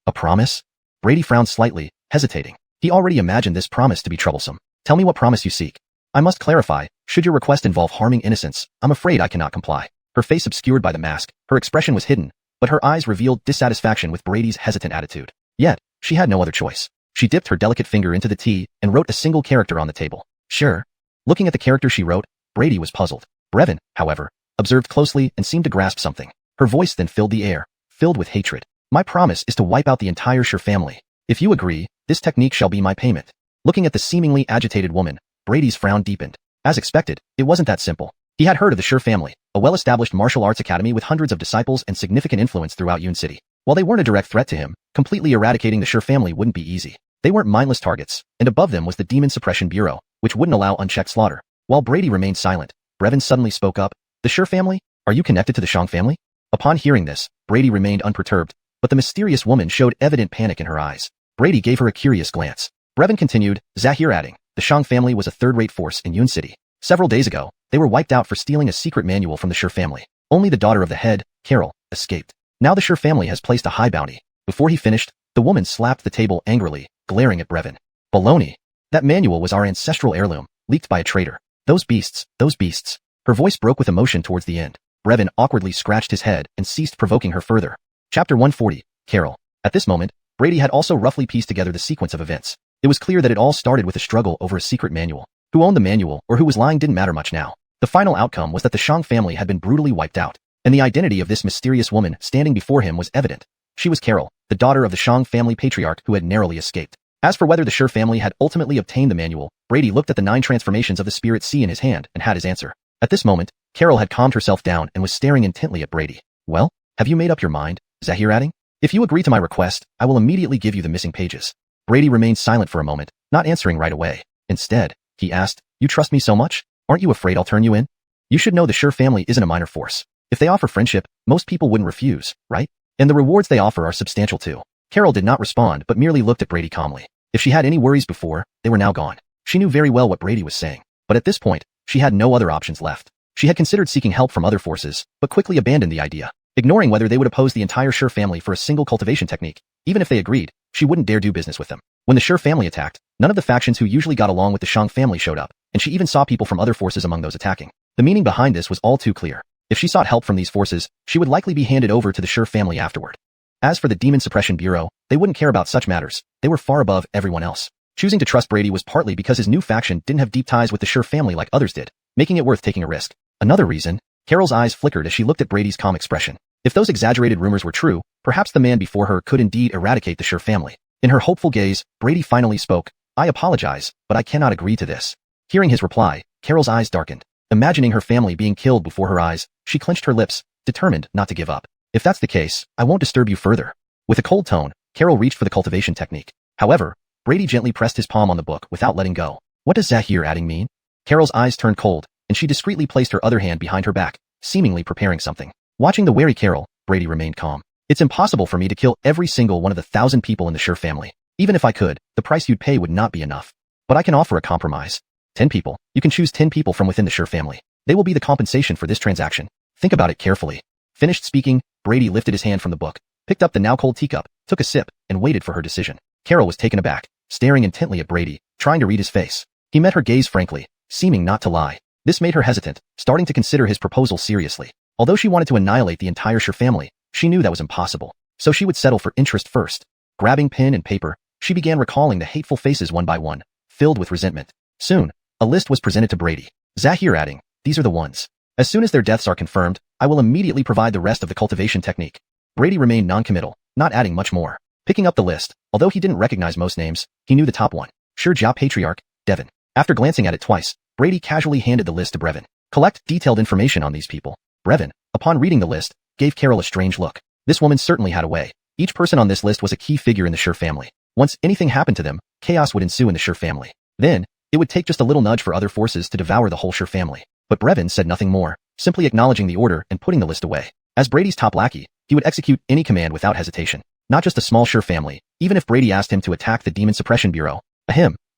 A promise? Brady frowned slightly, hesitating. He already imagined this promise to be troublesome. Tell me what promise you seek. I must clarify, should your request involve harming innocents, I'm afraid I cannot comply. Her face obscured by the mask, her expression was hidden, but her eyes revealed dissatisfaction with Brady's hesitant attitude. Yet, she had no other choice. She dipped her delicate finger into the tea and wrote a single character on the table. Sure. Looking at the character she wrote, Brady was puzzled. Brevin, however, observed closely and seemed to grasp something. Her voice then filled the air, filled with hatred. My promise is to wipe out the entire Shur family. If you agree, this technique shall be my payment. Looking at the seemingly agitated woman, Brady's frown deepened. As expected, it wasn't that simple. He had heard of the Shur family, a well-established martial arts academy with hundreds of disciples and significant influence throughout Yun City. While they weren't a direct threat to him, completely eradicating the Shur family wouldn't be easy. They weren't mindless targets, and above them was the Demon Suppression Bureau, which wouldn't allow unchecked slaughter. While Brady remained silent, Brevin suddenly spoke up. The Shur family? Are you connected to the Shang family? Upon hearing this, Brady remained unperturbed, but the mysterious woman showed evident panic in her eyes. Brady gave her a curious glance. Brevin continued, Zahir Adding, the Shang family was a third-rate force in Yun City. Several days ago, they were wiped out for stealing a secret manual from the Shur family. Only the daughter of the head, Carol, escaped. Now the Shur family has placed a high bounty. Before he finished, the woman slapped the table angrily, glaring at Brevin. Baloney. That manual was our ancestral heirloom, leaked by a traitor. Those beasts, those beasts. Her voice broke with emotion towards the end. Brevin awkwardly scratched his head and ceased provoking her further. Chapter 140, Carol. At this moment, Brady had also roughly pieced together the sequence of events. It was clear that it all started with a struggle over a secret manual. Who owned the manual or who was lying didn't matter much now. The final outcome was that the Shang family had been brutally wiped out, and the identity of this mysterious woman standing before him was evident. She was Carol, the daughter of the Shang family patriarch who had narrowly escaped. As for whether the Shi family had ultimately obtained the manual, Brady looked at the 9 transformations of the Spirit Sea in his hand and had his answer. At this moment, Carol had calmed herself down and was staring intently at Brady. Well, have you made up your mind, xiuxian? If you agree to my request, I will immediately give you the missing pages. Brady remained silent for a moment, not answering right away. Instead, he asked, you trust me so much? Aren't you afraid I'll turn you in? You should know the Shi family isn't a minor force. If they offer friendship, most people wouldn't refuse, right? And the rewards they offer are substantial too. Carol did not respond but merely looked at Brady calmly. If she had any worries before, they were now gone. She knew very well what Brady was saying, but at this point, she had no other options left. She had considered seeking help from other forces, but quickly abandoned the idea, ignoring whether they would oppose the entire Shi family for a single cultivation technique. Even if they agreed, she wouldn't dare do business with them. When the Shi family attacked, none of the factions who usually got along with the Shang family showed up, and she even saw people from other forces among those attacking. The meaning behind this was all too clear. If she sought help from these forces, she would likely be handed over to the Shi family afterward. As for the Demon Suppression Bureau, they wouldn't care about such matters. They were far above everyone else. Choosing to trust Brady was partly because his new faction didn't have deep ties with the Shi family like others did, making it worth taking a risk. Another reason, Carol's eyes flickered as she looked at Brady's calm expression. If those exaggerated rumors were true, perhaps the man before her could indeed eradicate the Shi family. In her hopeful gaze, Brady finally spoke, I apologize, but I cannot agree to this. Hearing his reply, Carol's eyes darkened. Imagining her family being killed before her eyes, she clenched her lips, determined not to give up. If that's the case, I won't disturb you further. With a cold tone, Carol reached for the cultivation technique. However, Brady gently pressed his palm on the book without letting go. What does xiuxian mean? Carol's eyes turned cold, and she discreetly placed her other hand behind her back, seemingly preparing something. Watching the wary Carol, Brady remained calm. It's impossible for me to kill every single one of the 1,000 people in the Shi family. Even if I could, the price you'd pay would not be enough. But I can offer a compromise. 10 people. You can choose 10 people from within the Shi family. They will be the compensation for this transaction. Think about it carefully. Finished speaking, Brady lifted his hand from the book, picked up the now cold teacup, took a sip, and waited for her decision. Carol was taken aback, staring intently at Brady, trying to read his face. He met her gaze frankly, seeming not to lie. This made her hesitant, starting to consider his proposal seriously. Although she wanted to annihilate the entire Shi family, she knew that was impossible. So she would settle for interest first. Grabbing pen and paper, she began recalling the hateful faces one by one, filled with resentment. Soon, a list was presented to Brady. xiuxian, these are the ones. As soon as their deaths are confirmed, I will immediately provide the rest of the cultivation technique. Brady remained non-committal, not adding much more. Picking up the list, although he didn't recognize most names, he knew the top one. Jia Patriarch, Devon. After glancing at it twice, Brady casually handed the list to Brevin. Collect detailed information on these people. Brevin, upon reading the list, gave Carol a strange look. This woman certainly had a way. Each person on this list was a key figure in the Shi family. Once anything happened to them, chaos would ensue in the Shi family. Then, it would take just a little nudge for other forces to devour the whole Shi family. But Brevin said nothing more, simply acknowledging the order and putting the list away. As Brady's top lackey, he would execute any command without hesitation. Not just a small Shi family, even if Brady asked him to attack the Demon Suppression Bureau,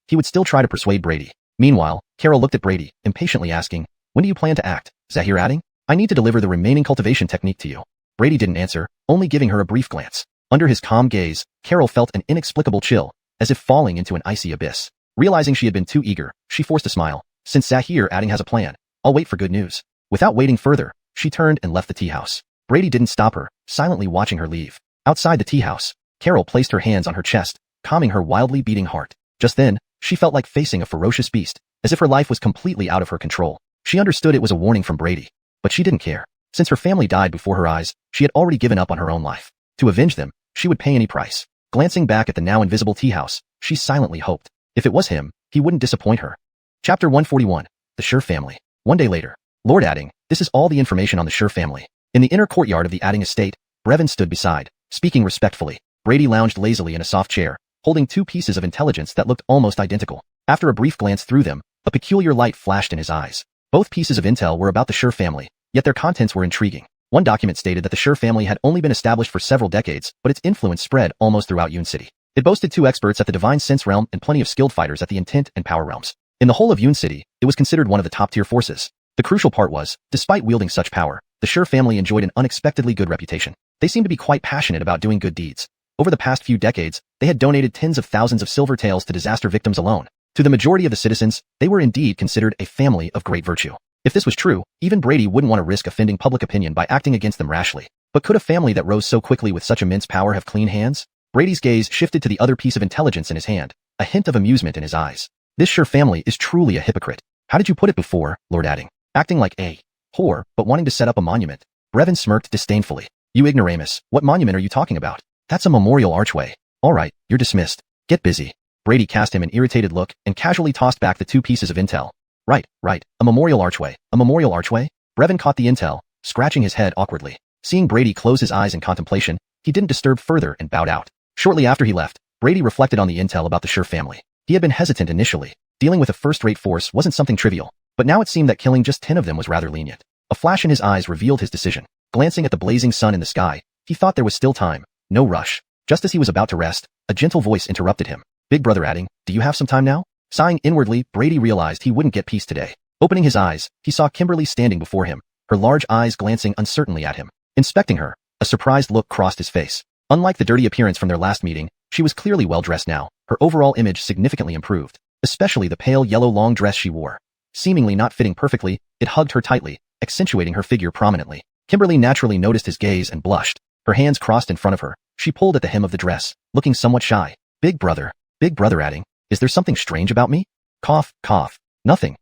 he would still try to persuade Brady. Meanwhile, Carol looked at Brady, impatiently asking, when do you plan to act, xiuxian? I need to deliver the remaining cultivation technique to you. Brady didn't answer, only giving her a brief glance. Under his calm gaze, Carol felt an inexplicable chill, as if falling into an icy abyss. Realizing she had been too eager, she forced a smile. Since xiuxian has a plan, I'll wait for good news. Without waiting further, she turned and left the tea house. Brady didn't stop her, silently watching her leave. Outside the tea house, Carol placed her hands on her chest, calming her wildly beating heart. Just then, she felt like facing a ferocious beast, as if her life was completely out of her control. She understood it was a warning from Brady, but she didn't care. Since her family died before her eyes, she had already given up on her own life. To avenge them, she would pay any price. Glancing back at the now invisible tea house, she silently hoped, if it was him, he wouldn't disappoint her. Chapter 141, The Shi family. One day later, Lord Adding, this is all the information on the Shi family. In the inner courtyard of the Adding estate, Brevin stood beside, speaking respectfully. Brady lounged lazily in a soft chair, holding 2 pieces of intelligence that looked almost identical. After a brief glance through them, a peculiar light flashed in his eyes. Both pieces of intel were about the Shi family, yet their contents were intriguing. One document stated that the Shi family had only been established for several decades, but its influence spread almost throughout Yun City. It boasted 2 experts at the Divine Sense realm and plenty of skilled fighters at the Intent and Power realms. In the whole of Yun City, it was considered one of the top-tier forces. The crucial part was, despite wielding such power, the Shi family enjoyed an unexpectedly good reputation. They seemed to be quite passionate about doing good deeds. Over the past few decades, they had donated tens of thousands of silver taels to disaster victims alone. To the majority of the citizens, they were indeed considered a family of great virtue. If this was true, even Brady wouldn't want to risk offending public opinion by acting against them rashly. But could a family that rose so quickly with such immense power have clean hands? Brady's gaze shifted to the other piece of intelligence in his hand, a hint of amusement in his eyes. This sure family is truly a hypocrite. How did you put it before, Lord Adding? Acting like a whore, but wanting to set up a monument. Brevin smirked disdainfully. You ignoramus, what monument are you talking about? That's a memorial archway. All right, you're dismissed. Get busy. Brady cast him an irritated look and casually tossed back the 2 pieces of intel. Right, a memorial archway. A memorial archway? Brevin caught the intel, scratching his head awkwardly. Seeing Brady close his eyes in contemplation, he didn't disturb further and bowed out. Shortly after he left, Brady reflected on the intel about the Sure family. He had been hesitant initially. Dealing with a first-rate force wasn't something trivial, but now it seemed that killing just 10 of them was rather lenient. A flash in his eyes revealed his decision. Glancing at the blazing sun in the sky, he thought there was still time, no rush. Just as he was about to rest, a gentle voice interrupted him. Big brother Adding, do you have some time now? Sighing inwardly, Brady realized he wouldn't get peace today. Opening his eyes, he saw Kimberly standing before him, her large eyes glancing uncertainly at him. Inspecting her, a surprised look crossed his face. Unlike the dirty appearance from their last meeting, she was clearly well-dressed now, her overall image significantly improved, especially the pale yellow long dress she wore. Seemingly not fitting perfectly, it hugged her tightly, accentuating her figure prominently. Kimberly naturally noticed his gaze and blushed. Her hands crossed in front of her. She pulled at the hem of the dress, looking somewhat shy. Big brother Adding, is there something strange about me? Cough. Nothing.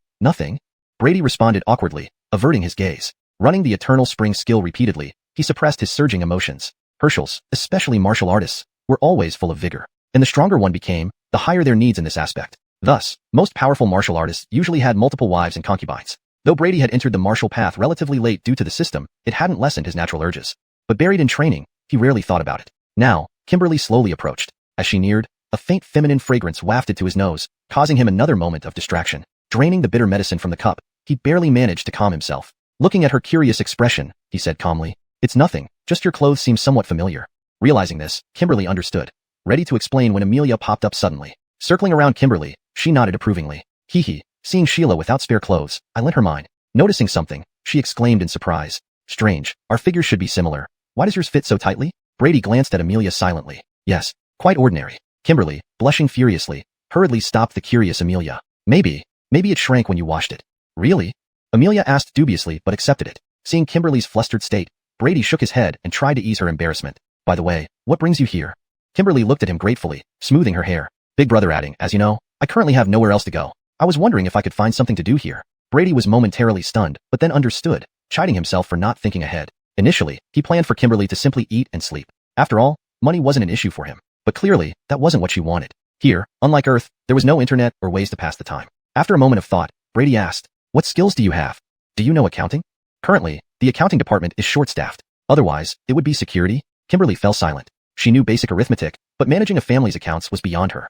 Brady responded awkwardly, averting his gaze. Running the eternal spring skill repeatedly, he suppressed his surging emotions. Herschels, especially martial artists, were always full of vigor, and the stronger one became, the higher their needs in this aspect. Thus, most powerful martial artists usually had multiple wives and concubines. Though Brady had entered the martial path relatively late due to the system, it hadn't lessened his natural urges. But buried in training, he rarely thought about it. Now, Kimberly slowly approached. As she neared, a faint feminine fragrance wafted to his nose, causing him another moment of distraction. Draining the bitter medicine from the cup, he barely managed to calm himself. Looking at her curious expression, he said calmly, "It's nothing, just your clothes seem somewhat familiar." Realizing this, Kimberly understood. Ready to explain when Amelia popped up suddenly. Circling around Kimberly, she nodded approvingly. Hee. Seeing Sheila without spare clothes, I lent her mine. Noticing something, she exclaimed in surprise. Strange, our figures should be similar. Why does yours fit so tightly? Brady glanced at Amelia silently. Yes, quite ordinary. Kimberly, blushing furiously, hurriedly stopped the curious Amelia. Maybe it shrank when you washed it. Really? Amelia asked dubiously but accepted it. Seeing Kimberly's flustered state, Brady shook his head and tried to ease her embarrassment. By the way, what brings you here? Kimberly looked at him gratefully, smoothing her hair. Big brother Adding, as you know, I currently have nowhere else to go. I was wondering if I could find something to do here. Brady was momentarily stunned, but then understood, chiding himself for not thinking ahead. Initially, he planned for Kimberly to simply eat and sleep. After all, money wasn't an issue for him. But clearly, that wasn't what she wanted. Here, unlike Earth, there was no internet or ways to pass the time. After a moment of thought, Brady asked, what skills do you have? Do you know accounting? Currently, the accounting department is short-staffed. Otherwise, it would be security. Kimberly fell silent. She knew basic arithmetic, but managing a family's accounts was beyond her.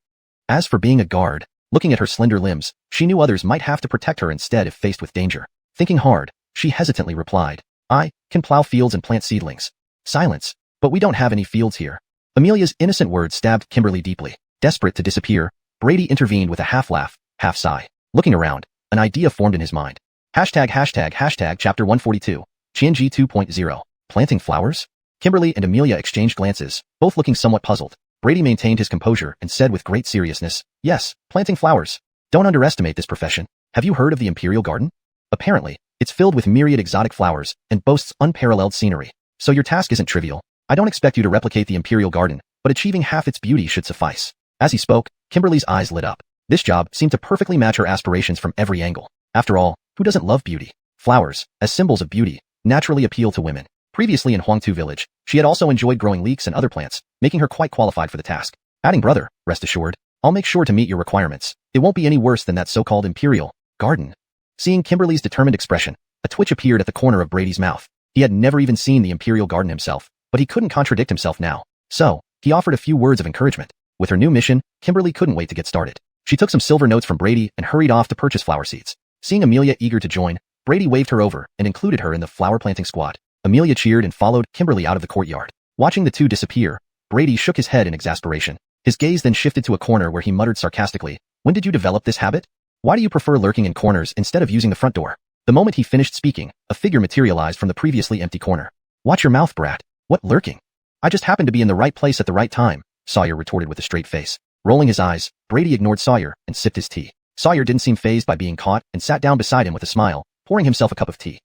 As for being a guard, looking at her slender limbs, she knew others might have to protect her instead if faced with danger. Thinking hard, she hesitantly replied, I can plow fields and plant seedlings. Silence. But we don't have any fields here. Amelia's innocent words stabbed Kimberly deeply. Desperate to disappear, Brady intervened with a half laugh, half sigh. Looking around, an idea formed in his mind. Hashtag chapter 142, Qianji 2.0, planting flowers? Kimberly and Amelia exchanged glances, both looking somewhat puzzled. Brady maintained his composure and said with great seriousness, yes, planting flowers. Don't underestimate this profession. Have you heard of the Imperial Garden? Apparently, it's filled with myriad exotic flowers and boasts unparalleled scenery. So your task isn't trivial. I don't expect you to replicate the Imperial Garden, but achieving half its beauty should suffice. As he spoke, Kimberly's eyes lit up. This job seemed to perfectly match her aspirations from every angle. After all, who doesn't love beauty? Flowers, as symbols of beauty, naturally appeal to women. Previously in Huangtu village, she had also enjoyed growing leeks and other plants, making her quite qualified for the task. Adding brother, rest assured, I'll make sure to meet your requirements. It won't be any worse than that so-called Imperial Garden. Seeing Kimberly's determined expression, a twitch appeared at the corner of Brady's mouth. He had never even seen the Imperial Garden himself, but he couldn't contradict himself now. So, he offered a few words of encouragement. With her new mission, Kimberly couldn't wait to get started. She took some silver notes from Brady and hurried off to purchase flower seeds. Seeing Amelia eager to join, Brady waved her over and included her in the flower planting squad. Amelia cheered and followed Kimberly out of the courtyard. Watching the two disappear, Brady shook his head in exasperation. His gaze then shifted to a corner where he muttered sarcastically, when did you develop this habit? Why do you prefer lurking in corners instead of using the front door? The moment he finished speaking, a figure materialized from the previously empty corner. Watch your mouth, brat. What lurking? I just happened to be in the right place at the right time, Sawyer retorted with a straight face. Rolling his eyes, Brady ignored Sawyer and sipped his tea. Sawyer didn't seem fazed by being caught and sat down beside him with a smile, pouring himself a cup of tea.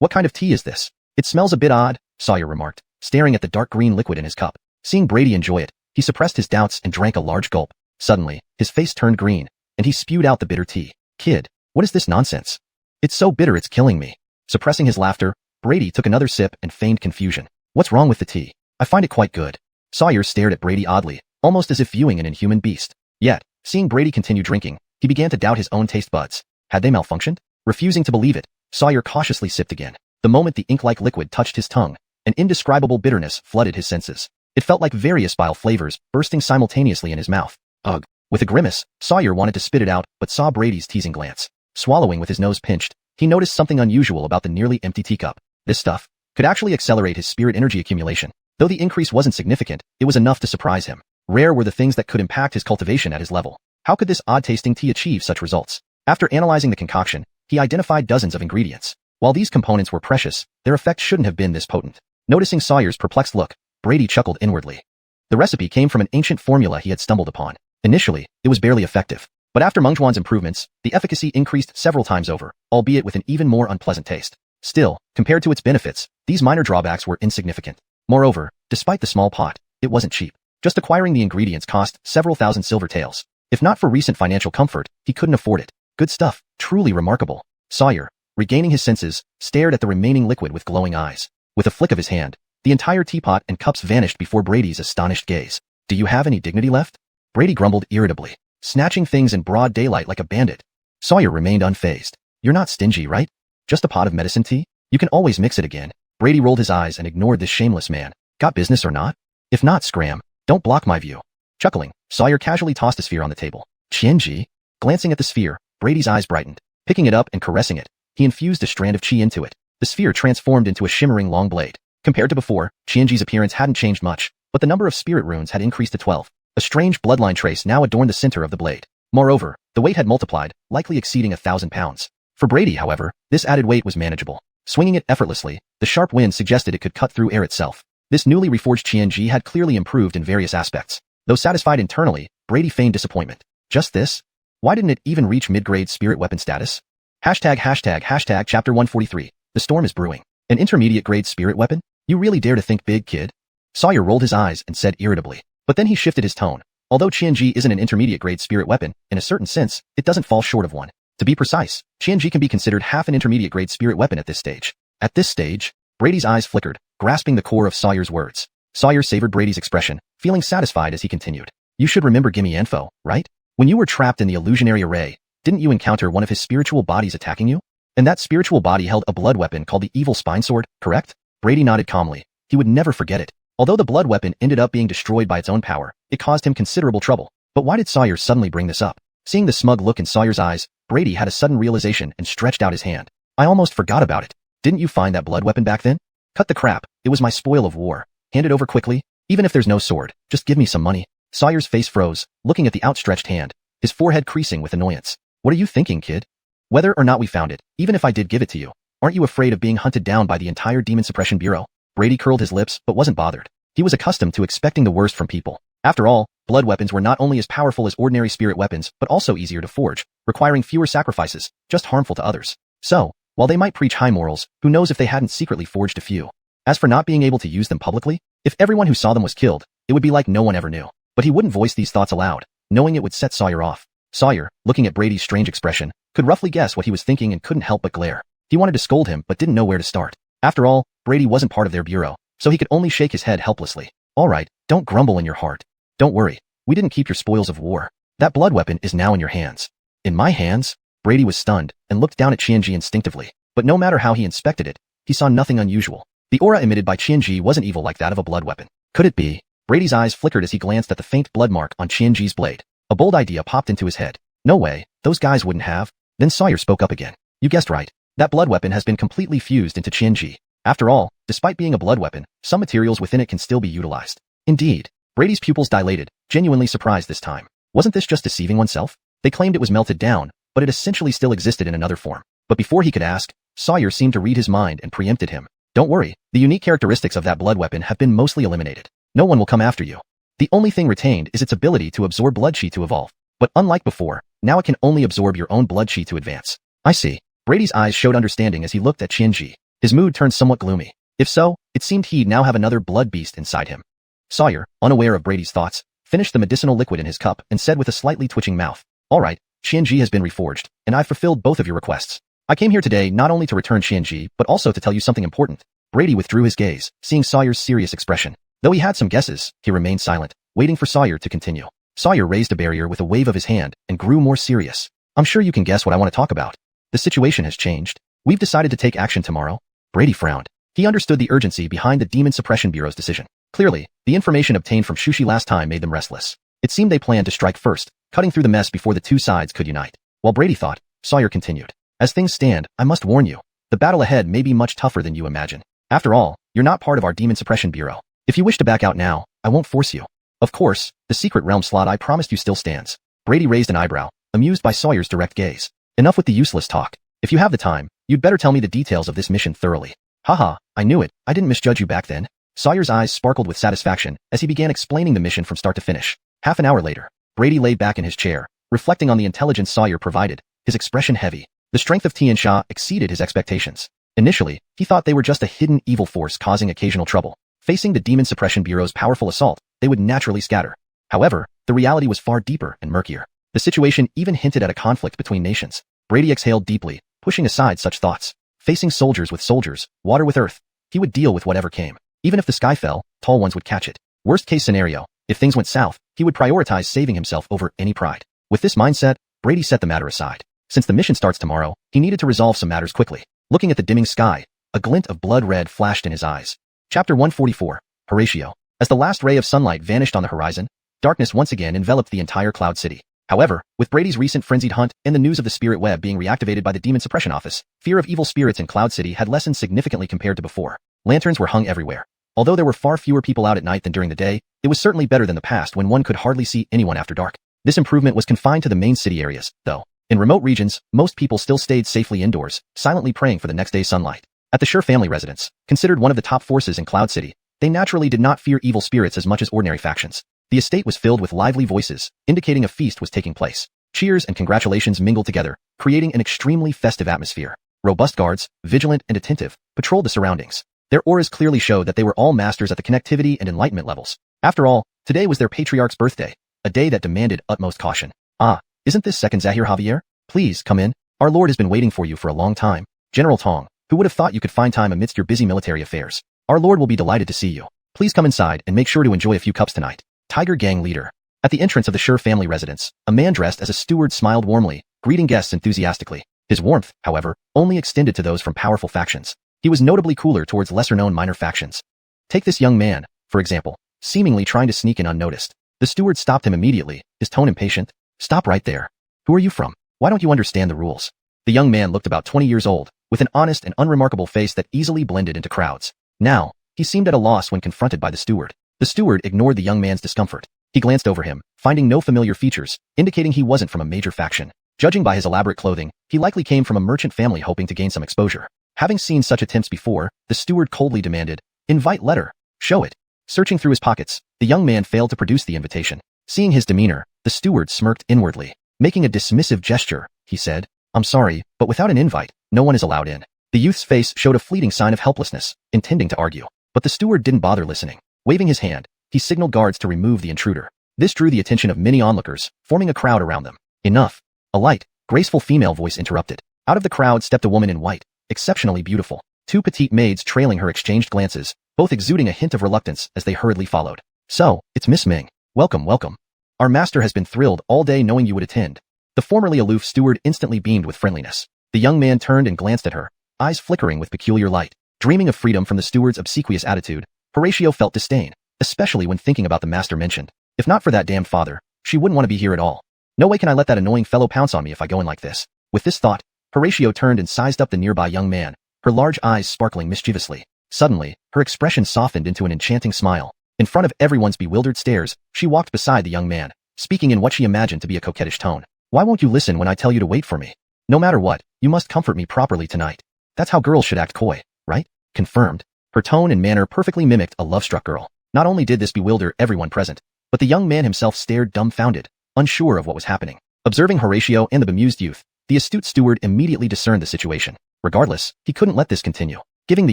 What kind of tea is this? It smells a bit odd, Sawyer remarked, staring at the dark green liquid in his cup. Seeing Brady enjoy it, he suppressed his doubts and drank a large gulp. Suddenly, his face turned green, and he spewed out the bitter tea. Kid, what is this nonsense? It's so bitter it's killing me. Suppressing his laughter, Brady took another sip and feigned confusion. What's wrong with the tea? I find it quite good. Sawyer stared at Brady oddly, almost as if viewing an inhuman beast. Yet, seeing Brady continue drinking, he began to doubt his own taste buds. Had they malfunctioned? Refusing to believe it, Sawyer cautiously sipped again. The moment the ink-like liquid touched his tongue, an indescribable bitterness flooded his senses. It felt like various bile flavors bursting simultaneously in his mouth. Ugh. With a grimace, Sawyer wanted to spit it out, but saw Brady's teasing glance. Swallowing with his nose pinched, he noticed something unusual about the nearly empty teacup. This stuff could actually accelerate his spirit energy accumulation. Though the increase wasn't significant, it was enough to surprise him. Rare were the things that could impact his cultivation at his level. How could this odd-tasting tea achieve such results? After analyzing the concoction, he identified dozens of ingredients. While these components were precious, their effect shouldn't have been this potent. Noticing Sawyer's perplexed look, Brady chuckled inwardly. The recipe came from an ancient formula he had stumbled upon. Initially, it was barely effective. But after xuanhuan's improvements, the efficacy increased several times over, albeit with an even more unpleasant taste. Still, compared to its benefits, these minor drawbacks were insignificant. Moreover, despite the small pot, it wasn't cheap. Just acquiring the ingredients cost several thousand silver taels. If not for recent financial comfort, he couldn't afford it. Good stuff, truly remarkable. Sawyer, regaining his senses, stared at the remaining liquid with glowing eyes. With a flick of his hand, the entire teapot and cups vanished before Brady's astonished gaze. Do you have any dignity left? Brady grumbled irritably, snatching things in broad daylight like a bandit. Sawyer remained unfazed. You're not stingy, right? Just a pot of medicine tea? You can always mix it again. Brady rolled his eyes and ignored this shameless man. Got business or not? If not, scram. Don't block my view. Chuckling, Sawyer casually tossed a sphere on the table. Qianji? Glancing at the sphere, Brady's eyes brightened. Picking it up and caressing it, he infused a strand of qi into it. The sphere transformed into a shimmering long blade. Compared to before, Qianji's appearance hadn't changed much, but the number of spirit runes had increased to 12. A strange bloodline trace now adorned the center of the blade. Moreover, the weight had multiplied, likely exceeding 1,000 pounds. For Brady, however, this added weight was manageable. Swinging it effortlessly, the sharp wind suggested it could cut through air itself. This newly reforged Qianji had clearly improved in various aspects. Though satisfied internally, Brady feigned disappointment. Just this? Why didn't it even reach mid-grade spirit weapon status? Chapter 143. The storm is brewing. An intermediate grade spirit weapon? You really dare to think big, kid? Sawyer rolled his eyes and said irritably. But then he shifted his tone. Although Qianji isn't an intermediate grade spirit weapon, in a certain sense, it doesn't fall short of one. To be precise, Qianji can be considered half an intermediate grade spirit weapon at this stage. At this stage, Brady's eyes flickered, grasping the core of Sawyer's words. Sawyer savored Brady's expression, feeling satisfied as he continued. You should remember Gimme Info, right? When you were trapped in the illusionary array, didn't you encounter one of his spiritual bodies attacking you? And that spiritual body held a blood weapon called the Evil Spine Sword, correct? Brady nodded calmly. He would never forget it. Although the blood weapon ended up being destroyed by its own power, it caused him considerable trouble. But why did Sawyer suddenly bring this up? Seeing the smug look in Sawyer's eyes, Brady had a sudden realization and stretched out his hand. I almost forgot about it. Didn't you find that blood weapon back then? Cut the crap, it was my spoil of war. Hand it over quickly. Even if there's no sword, just give me some money. Sawyer's face froze, looking at the outstretched hand, his forehead creasing with annoyance. What are you thinking, kid? Whether or not we found it, even if I did give it to you, aren't you afraid of being hunted down by the entire Demon Suppression Bureau? Brady curled his lips but wasn't bothered. He was accustomed to expecting the worst from people. After all, blood weapons were not only as powerful as ordinary spirit weapons but also easier to forge, requiring fewer sacrifices, just harmful to others. So, while they might preach high morals, who knows if they hadn't secretly forged a few. As for not being able to use them publicly, if everyone who saw them was killed, it would be like no one ever knew. But he wouldn't voice these thoughts aloud, knowing it would set Sawyer off. Sawyer, looking at Brady's strange expression, could roughly guess what he was thinking and couldn't help but glare. He wanted to scold him but didn't know where to start. After all, Brady wasn't part of their bureau, so he could only shake his head helplessly. All right, don't grumble in your heart. Don't worry, we didn't keep your spoils of war. That blood weapon is now in your hands. In my hands? Brady was stunned and looked down at Qianji instinctively. But no matter how he inspected it, he saw nothing unusual. The aura emitted by Qianji wasn't evil like that of a blood weapon. Could it be? Brady's eyes flickered as he glanced at the faint blood mark on Qianji's blade. A bold idea popped into his head. No way, those guys wouldn't have. Then Sawyer spoke up again. You guessed right. That blood weapon has been completely fused into Qianji. After all, despite being a blood weapon, some materials within it can still be utilized. Indeed. Brady's pupils dilated, genuinely surprised this time. Wasn't this just deceiving oneself? They claimed it was melted down, but it essentially still existed in another form. But before he could ask, Sawyer seemed to read his mind and preempted him. Don't worry, the unique characteristics of that blood weapon have been mostly eliminated. No one will come after you. The only thing retained is its ability to absorb blood chi to evolve. But unlike before, now it can only absorb your own blood chi to advance. I see. Brady's eyes showed understanding as he looked at Qianji. His mood turned somewhat gloomy. If so, it seemed he'd now have another blood beast inside him. Sawyer, unaware of Brady's thoughts, finished the medicinal liquid in his cup and said with a slightly twitching mouth, "All right, Qianji has been reforged, and I've fulfilled both of your requests. I came here today not only to return Qianji, but also to tell you something important." Brady withdrew his gaze, seeing Sawyer's serious expression. Though he had some guesses, he remained silent, waiting for Sawyer to continue. Sawyer raised a barrier with a wave of his hand and grew more serious. "I'm sure you can guess what I want to talk about. The situation has changed. We've decided to take action tomorrow." Brady frowned. He understood the urgency behind the Demon Suppression Bureau's decision. Clearly, the information obtained from Xiuxian last time made them restless. It seemed they planned to strike first, cutting through the mess before the two sides could unite. While Brady thought, Sawyer continued, "As things stand, I must warn you. The battle ahead may be much tougher than you imagine. After all, you're not part of our Demon Suppression Bureau. If you wish to back out now, I won't force you. Of course, the secret realm slot I promised you still stands." Brady raised an eyebrow, amused by Sawyer's direct gaze. "Enough with the useless talk. If you have the time, you'd better tell me the details of this mission thoroughly." "Haha, I knew it. I didn't misjudge you back then." Sawyer's eyes sparkled with satisfaction as he began explaining the mission from start to finish. Half an hour later, Brady lay back in his chair, reflecting on the intelligence Sawyer provided, his expression heavy. The strength of Tiansha exceeded his expectations. Initially, he thought they were just a hidden evil force causing occasional trouble. Facing the Demon Suppression Bureau's powerful assault, they would naturally scatter. However, the reality was far deeper and murkier. The situation even hinted at a conflict between nations. Brady exhaled deeply, pushing aside such thoughts. Facing soldiers with soldiers, water with earth, he would deal with whatever came. Even if the sky fell, tall ones would catch it. Worst case scenario, if things went south, he would prioritize saving himself over any pride. With this mindset, Brady set the matter aside. Since the mission starts tomorrow, he needed to resolve some matters quickly. Looking at the dimming sky, a glint of blood red flashed in his eyes. Chapter 144, Horatio. As the last ray of sunlight vanished on the horizon, darkness once again enveloped the entire Cloud City. However, with Brady's recent frenzied hunt and the news of the spirit web being reactivated by the Demon Suppression Office, fear of evil spirits in Cloud City had lessened significantly compared to before. Lanterns were hung everywhere. Although there were far fewer people out at night than during the day, it was certainly better than the past when one could hardly see anyone after dark. This improvement was confined to the main city areas, though. In remote regions, most people still stayed safely indoors, silently praying for the next day's sunlight. At the Schur family residence, considered one of the top forces in Cloud City, they naturally did not fear evil spirits as much as ordinary factions. The estate was filled with lively voices, indicating a feast was taking place. Cheers and congratulations mingled together, creating an extremely festive atmosphere. Robust guards, vigilant and attentive, patrolled the surroundings. Their auras clearly showed that they were all masters at the connectivity and enlightenment levels. After all, today was their patriarch's birthday, a day that demanded utmost caution. "Ah, isn't this second Zahir Javier? Please, come in. Our lord has been waiting for you for a long time." General Tong, who would have thought you could find time amidst your busy military affairs? "Our lord will be delighted to see you. Please come inside and make sure to enjoy a few cups tonight." Tiger Gang Leader. At the entrance of the Schur family residence, a man dressed as a steward smiled warmly, greeting guests enthusiastically. His warmth, however, only extended to those from powerful factions. He was notably cooler towards lesser-known minor factions. Take this young man, for example, seemingly trying to sneak in unnoticed. The steward stopped him immediately, his tone impatient. "Stop right there. Who are you from? Why don't you understand the rules?" The young man looked about 20 years old, with an honest and unremarkable face that easily blended into crowds. Now, he seemed at a loss when confronted by the steward. The steward ignored the young man's discomfort. He glanced over him, finding no familiar features, indicating he wasn't from a major faction. Judging by his elaborate clothing, he likely came from a merchant family hoping to gain some exposure. Having seen such attempts before, the steward coldly demanded, "Invite letter. Show it." Searching through his pockets, the young man failed to produce the invitation. Seeing his demeanor, the steward smirked inwardly. Making a dismissive gesture, he said, "I'm sorry, but without an invite, no one is allowed in." The youth's face showed a fleeting sign of helplessness, intending to argue. But the steward didn't bother listening. Waving his hand, he signaled guards to remove the intruder. This drew the attention of many onlookers, forming a crowd around them. "Enough." A light, graceful female voice interrupted. Out of the crowd stepped a woman in white, exceptionally beautiful. Two petite maids trailing her exchanged glances, both exuding a hint of reluctance as they hurriedly followed. "So, it's Miss Ming. Welcome, welcome. Our master has been thrilled all day knowing you would attend." The formerly aloof steward instantly beamed with friendliness. The young man turned and glanced at her, eyes flickering with peculiar light. Dreaming of freedom from the steward's obsequious attitude, Horatio felt disdain, especially when thinking about the master mentioned. If not for that damned father, she wouldn't want to be here at all. No way can I let that annoying fellow pounce on me if I go in like this. With this thought, Horatio turned and sized up the nearby young man, her large eyes sparkling mischievously. Suddenly, her expression softened into an enchanting smile. In front of everyone's bewildered stares, she walked beside the young man, speaking in what she imagined to be a coquettish tone. "Why won't you listen when I tell you to wait for me? No matter what, you must comfort me properly tonight. That's how girls should act coy, right?" Confirmed. Her tone and manner perfectly mimicked a love-struck girl. Not only did this bewilder everyone present, But the young man himself stared dumbfounded, unsure of what was happening. Observing Horatio and the bemused youth, the astute steward immediately discerned the situation. Regardless, he couldn't let this continue. Giving the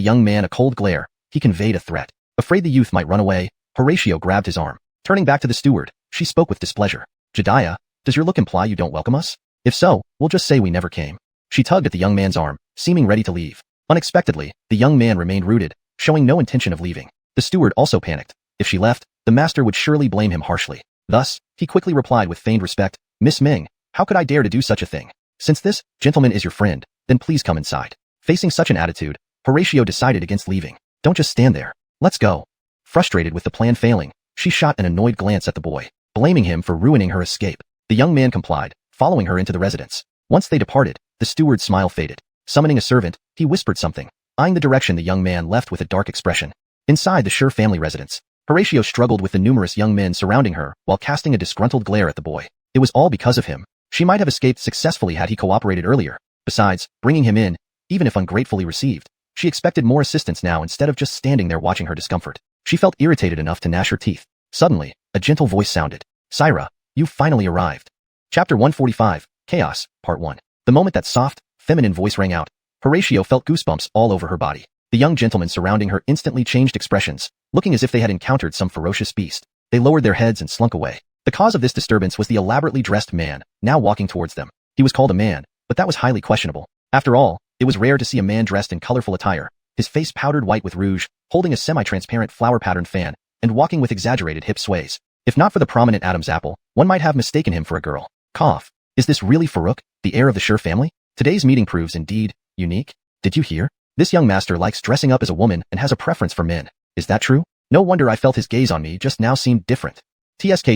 young man a cold glare, he conveyed a threat. Afraid the youth might run away, Horatio grabbed his arm. Turning back to the steward, she spoke with displeasure. Jedediah, does your look imply you don't welcome us? If so, we'll just say we never came. She tugged at the young man's arm, seeming ready to leave. Unexpectedly, the young man remained rooted, showing no intention of leaving. The steward also panicked. If she left, the master would surely blame him harshly. Thus, he quickly replied with feigned respect, Miss Ming, how could I dare to do such a thing? Since this gentleman is your friend, then please come inside. Facing such an attitude, Horatio decided against leaving. Don't just stand there. Let's go. Frustrated with the plan failing, she shot an annoyed glance at the boy, blaming him for ruining her escape. The young man complied, following her into the residence. Once they departed, the steward's smile faded. Summoning a servant, he whispered something, eyeing the direction the young man left with a dark expression. Inside the Sure family residence, Horatio struggled with the numerous young men surrounding her while casting a disgruntled glare at the boy. It was all because of him. She might have escaped successfully had he cooperated earlier. Besides, bringing him in, even if ungratefully received, she expected more assistance now instead of just standing there watching her discomfort. She felt irritated enough to gnash her teeth. Suddenly, a gentle voice sounded. Syra, you've finally arrived. Chapter 145, Chaos, Part 1. The moment that soft, feminine voice rang out, Horatio felt goosebumps all over her body. The young gentlemen surrounding her instantly changed expressions, looking as if they had encountered some ferocious beast. They lowered their heads and slunk away. The cause of this disturbance was the elaborately dressed man, now walking towards them. He was called a man, but that was highly questionable. After all, it was rare to see a man dressed in colorful attire, his face powdered white with rouge, holding a semi-transparent flower-patterned fan, and walking with exaggerated hip sways. If not for the prominent Adam's apple, one might have mistaken him for a girl. Cough. Is this really Farouk, the heir of the Sure family? Today's meeting proves indeed unique. Did you hear? This young master likes dressing up as a woman and has a preference for men. Is that true? No wonder I felt his gaze on me just now seemed different. TSK.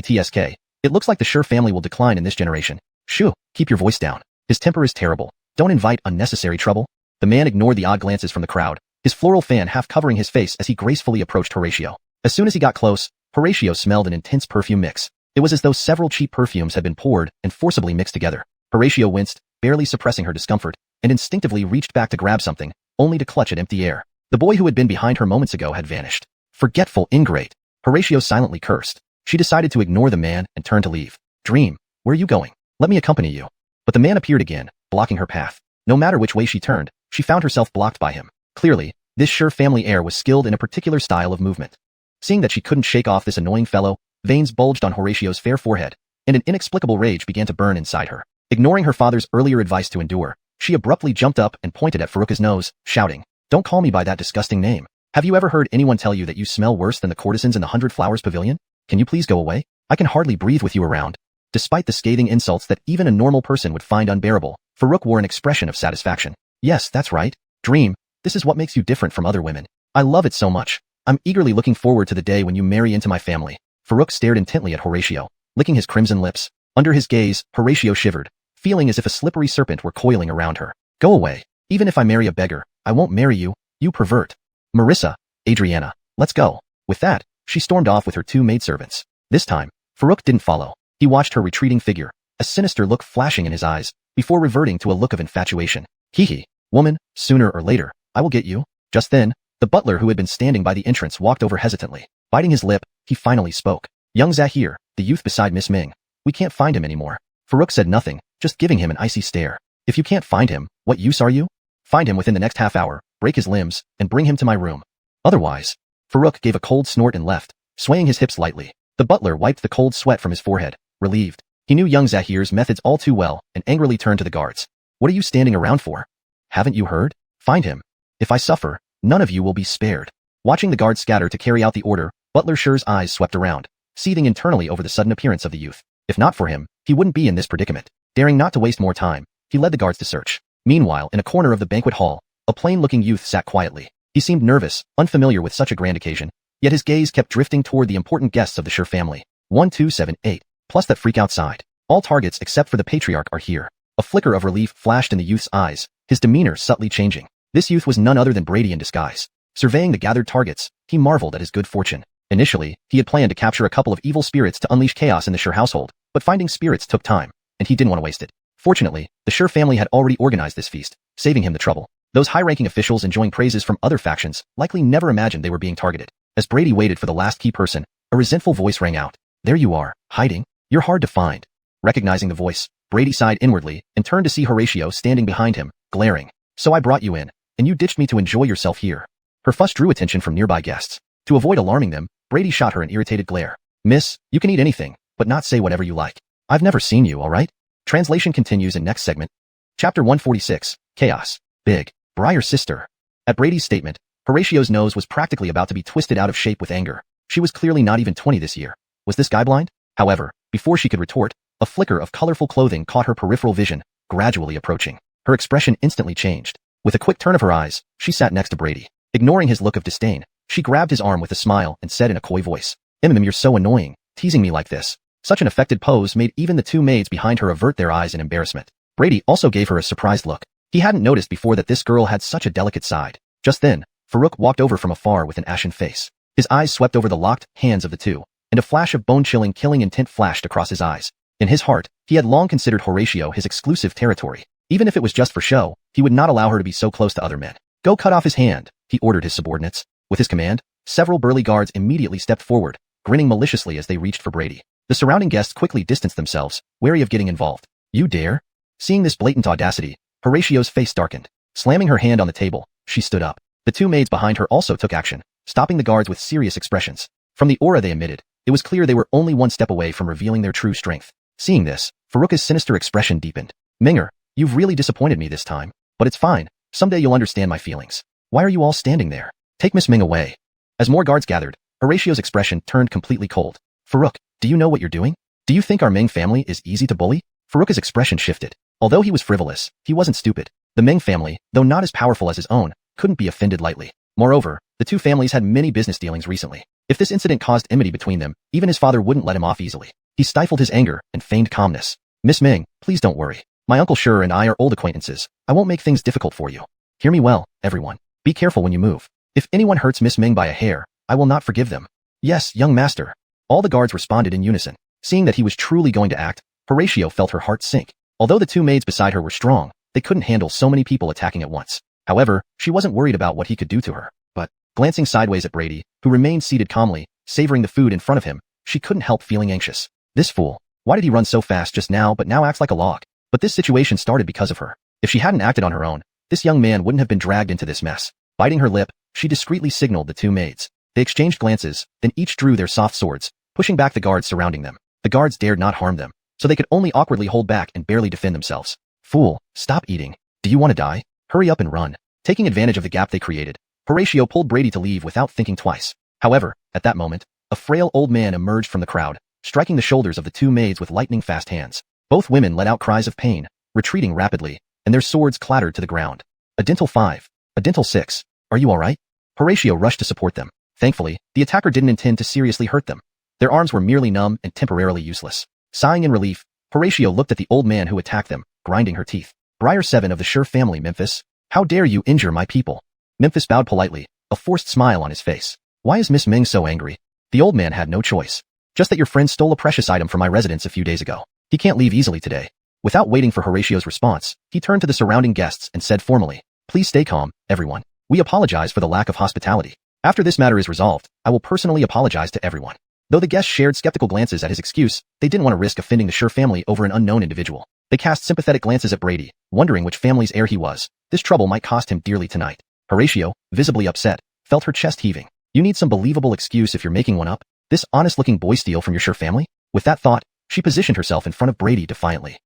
It looks like the Sure family will decline in this generation. Shoo, keep your voice down. His temper is terrible. Don't invite unnecessary trouble. The man ignored the odd glances from the crowd, his floral fan half covering his face as he gracefully approached Horatio. As soon as he got close, Horatio smelled an intense perfume mix. It was as though several cheap perfumes had been poured and forcibly mixed together. Horatio winced, barely suppressing her discomfort, and instinctively reached back to grab something, only to clutch at empty air. The boy who had been behind her moments ago had vanished. Forgetful ingrate. Horatio silently cursed. She decided to ignore the man and turn to leave. Dream, where are you going? Let me accompany you. But the man appeared again, blocking her path. No matter which way she turned, she found herself blocked by him. Clearly, this Sure family heir was skilled in a particular style of movement. Seeing that she couldn't shake off this annoying fellow, veins bulged on Horatio's fair forehead, and an inexplicable rage began to burn inside her. Ignoring her father's earlier advice to endure, she abruptly jumped up and pointed at Farouk's nose, shouting, Don't call me by that disgusting name. Have you ever heard anyone tell you that you smell worse than the courtesans in the 100 Flowers Pavilion? Can you please go away? I can hardly breathe with you around. Despite the scathing insults that even a normal person would find unbearable, Farouk wore an expression of satisfaction. Yes, that's right. Dream, this is what makes you different from other women. I love it so much. I'm eagerly looking forward to the day when you marry into my family. Farouk stared intently at Horatio, licking his crimson lips. Under his gaze, Horatio shivered, feeling as if a slippery serpent were coiling around her. Go away. Even if I marry a beggar, I won't marry you, you pervert. Marissa, Adriana, let's go. With that, she stormed off with her two maidservants. This time, Farouk didn't follow. He watched her retreating figure, a sinister look flashing in his eyes, before reverting to a look of infatuation. Hee, woman, sooner or later, I will get you. Just then, the butler who had been standing by the entrance walked over hesitantly. Biting his lip, he finally spoke. Young Zahir, the youth beside Miss Ming. We can't find him anymore. Farouk said nothing, just giving him an icy stare. If you can't find him, what use are you? Find him within the next half hour, break his limbs, and bring him to my room. Otherwise, Farouk gave a cold snort and left, swaying his hips lightly. The butler wiped the cold sweat from his forehead, relieved. He knew young Zahir's methods all too well and angrily turned to the guards. What are you standing around for? Haven't you heard? Find him. If I suffer, none of you will be spared. Watching the guards scatter to carry out the order, Butler Sher's eyes swept around, seething internally over the sudden appearance of the youth. If not for him, he wouldn't be in this predicament. Daring not to waste more time, he led the guards to search. Meanwhile, in a corner of the banquet hall, a plain-looking youth sat quietly. He seemed nervous, unfamiliar with such a grand occasion, yet his gaze kept drifting toward the important guests of the Sher family. 1278, plus that freak outside. All targets except for the patriarch are here. A flicker of relief flashed in the youth's eyes, his demeanor subtly changing. This youth was none other than Brady in disguise. Surveying the gathered targets, he marveled at his good fortune. Initially, he had planned to capture a couple of evil spirits to unleash chaos in the Sher household, but finding spirits took time, and he didn't want to waste it. Fortunately, the Sher family had already organized this feast, saving him the trouble. Those high-ranking officials enjoying praises from other factions likely never imagined they were being targeted. As Brady waited for the last key person, a resentful voice rang out. There you are, hiding. You're hard to find. Recognizing the voice, Brady sighed inwardly and turned to see Horatio standing behind him, glaring. So I brought you in, and you ditched me to enjoy yourself here. Her fuss drew attention from nearby guests. To avoid alarming them, Brady shot her an irritated glare. Miss, you can eat anything, but not say whatever you like. I've never seen you, alright? Translation continues in next segment. Chapter 146, Chaos. Big. Briar's sister. At Brady's statement, Horatio's nose was practically about to be twisted out of shape with anger. She was clearly not even 20 this year. Was this guy blind? However, before she could retort, a flicker of colorful clothing caught her peripheral vision, gradually approaching. Her expression instantly changed. With a quick turn of her eyes, she sat next to Brady. Ignoring his look of disdain, she grabbed his arm with a smile and said in a coy voice, You're so annoying, teasing me like this. Such an affected pose made even the two maids behind her avert their eyes in embarrassment. Brady also gave her a surprised look. He hadn't noticed before that this girl had such a delicate side. Just then, Farouk walked over from afar with an ashen face. His eyes swept over the locked hands of the two, and a flash of bone-chilling killing intent flashed across his eyes. In his heart, he had long considered Horatio his exclusive territory. Even if it was just for show, he would not allow her to be so close to other men. Go cut off his hand, he ordered his subordinates. With his command, several burly guards immediately stepped forward, grinning maliciously as they reached for Brady. The surrounding guests quickly distanced themselves, wary of getting involved. You dare? Seeing this blatant audacity, Horatio's face darkened. Slamming her hand on the table, she stood up. The two maids behind her also took action, stopping the guards with serious expressions. From the aura they emitted, it was clear they were only one step away from revealing their true strength. Seeing this, Farouk's sinister expression deepened. Minger, you've really disappointed me this time, but it's fine. Someday you'll understand my feelings. Why are you all standing there? Take Miss Ming away. As more guards gathered, Horatio's expression turned completely cold. Farouk, do you know what you're doing? Do you think our Ming family is easy to bully? Farouk's expression shifted. Although he was frivolous, he wasn't stupid. The Ming family, though not as powerful as his own, couldn't be offended lightly. Moreover, the two families had many business dealings recently. If this incident caused enmity between them, even his father wouldn't let him off easily. He stifled his anger and feigned calmness. Miss Ming, please don't worry. My Uncle Sure and I are old acquaintances. I won't make things difficult for you. Hear me well, everyone. Be careful when you move. If anyone hurts Miss Ming by a hair, I will not forgive them. Yes, young master. All the guards responded in unison. Seeing that he was truly going to act, Horatio felt her heart sink. Although the two maids beside her were strong, they couldn't handle so many people attacking at once. However, she wasn't worried about what he could do to her. But, glancing sideways at Brady, who remained seated calmly, savoring the food in front of him, she couldn't help feeling anxious. This fool. Why did he run so fast just now but now acts like a log? But this situation started because of her. If she hadn't acted on her own, this young man wouldn't have been dragged into this mess. Biting her lip, she discreetly signaled the two maids. They exchanged glances, then each drew their soft swords, pushing back the guards surrounding them. The guards dared not harm them, so they could only awkwardly hold back and barely defend themselves. Fool, stop eating. Do you want to die? Hurry up and run. Taking advantage of the gap they created, Horatio pulled Brady to leave without thinking twice. However, at that moment, a frail old man emerged from the crowd, striking the shoulders of the two maids with lightning-fast hands. Both women let out cries of pain, retreating rapidly, and their swords clattered to the ground. A dental 5. A dental 6. Are you alright? Horatio rushed to support them. Thankfully, the attacker didn't intend to seriously hurt them. Their arms were merely numb and temporarily useless. Sighing in relief, Horatio looked at the old man who attacked them, grinding her teeth. Briar 7 of the Sure family, Memphis. How dare you injure my people? Memphis bowed politely, a forced smile on his face. Why is Miss Ming so angry? The old man had no choice. Just that your friend stole a precious item from my residence a few days ago. He can't leave easily today. Without waiting for Horatio's response, he turned to the surrounding guests and said formally, Please stay calm, everyone. We apologize for the lack of hospitality. After this matter is resolved, I will personally apologize to everyone. Though the guests shared skeptical glances at his excuse, they didn't want to risk offending the Sure family over an unknown individual. They cast sympathetic glances at Brady, wondering which family's heir he was. This trouble might cost him dearly tonight. Horatio, visibly upset, felt her chest heaving. You need some believable excuse if you're making one up. This honest-looking boy steal from your Sure family? With that thought, she positioned herself in front of Brady defiantly.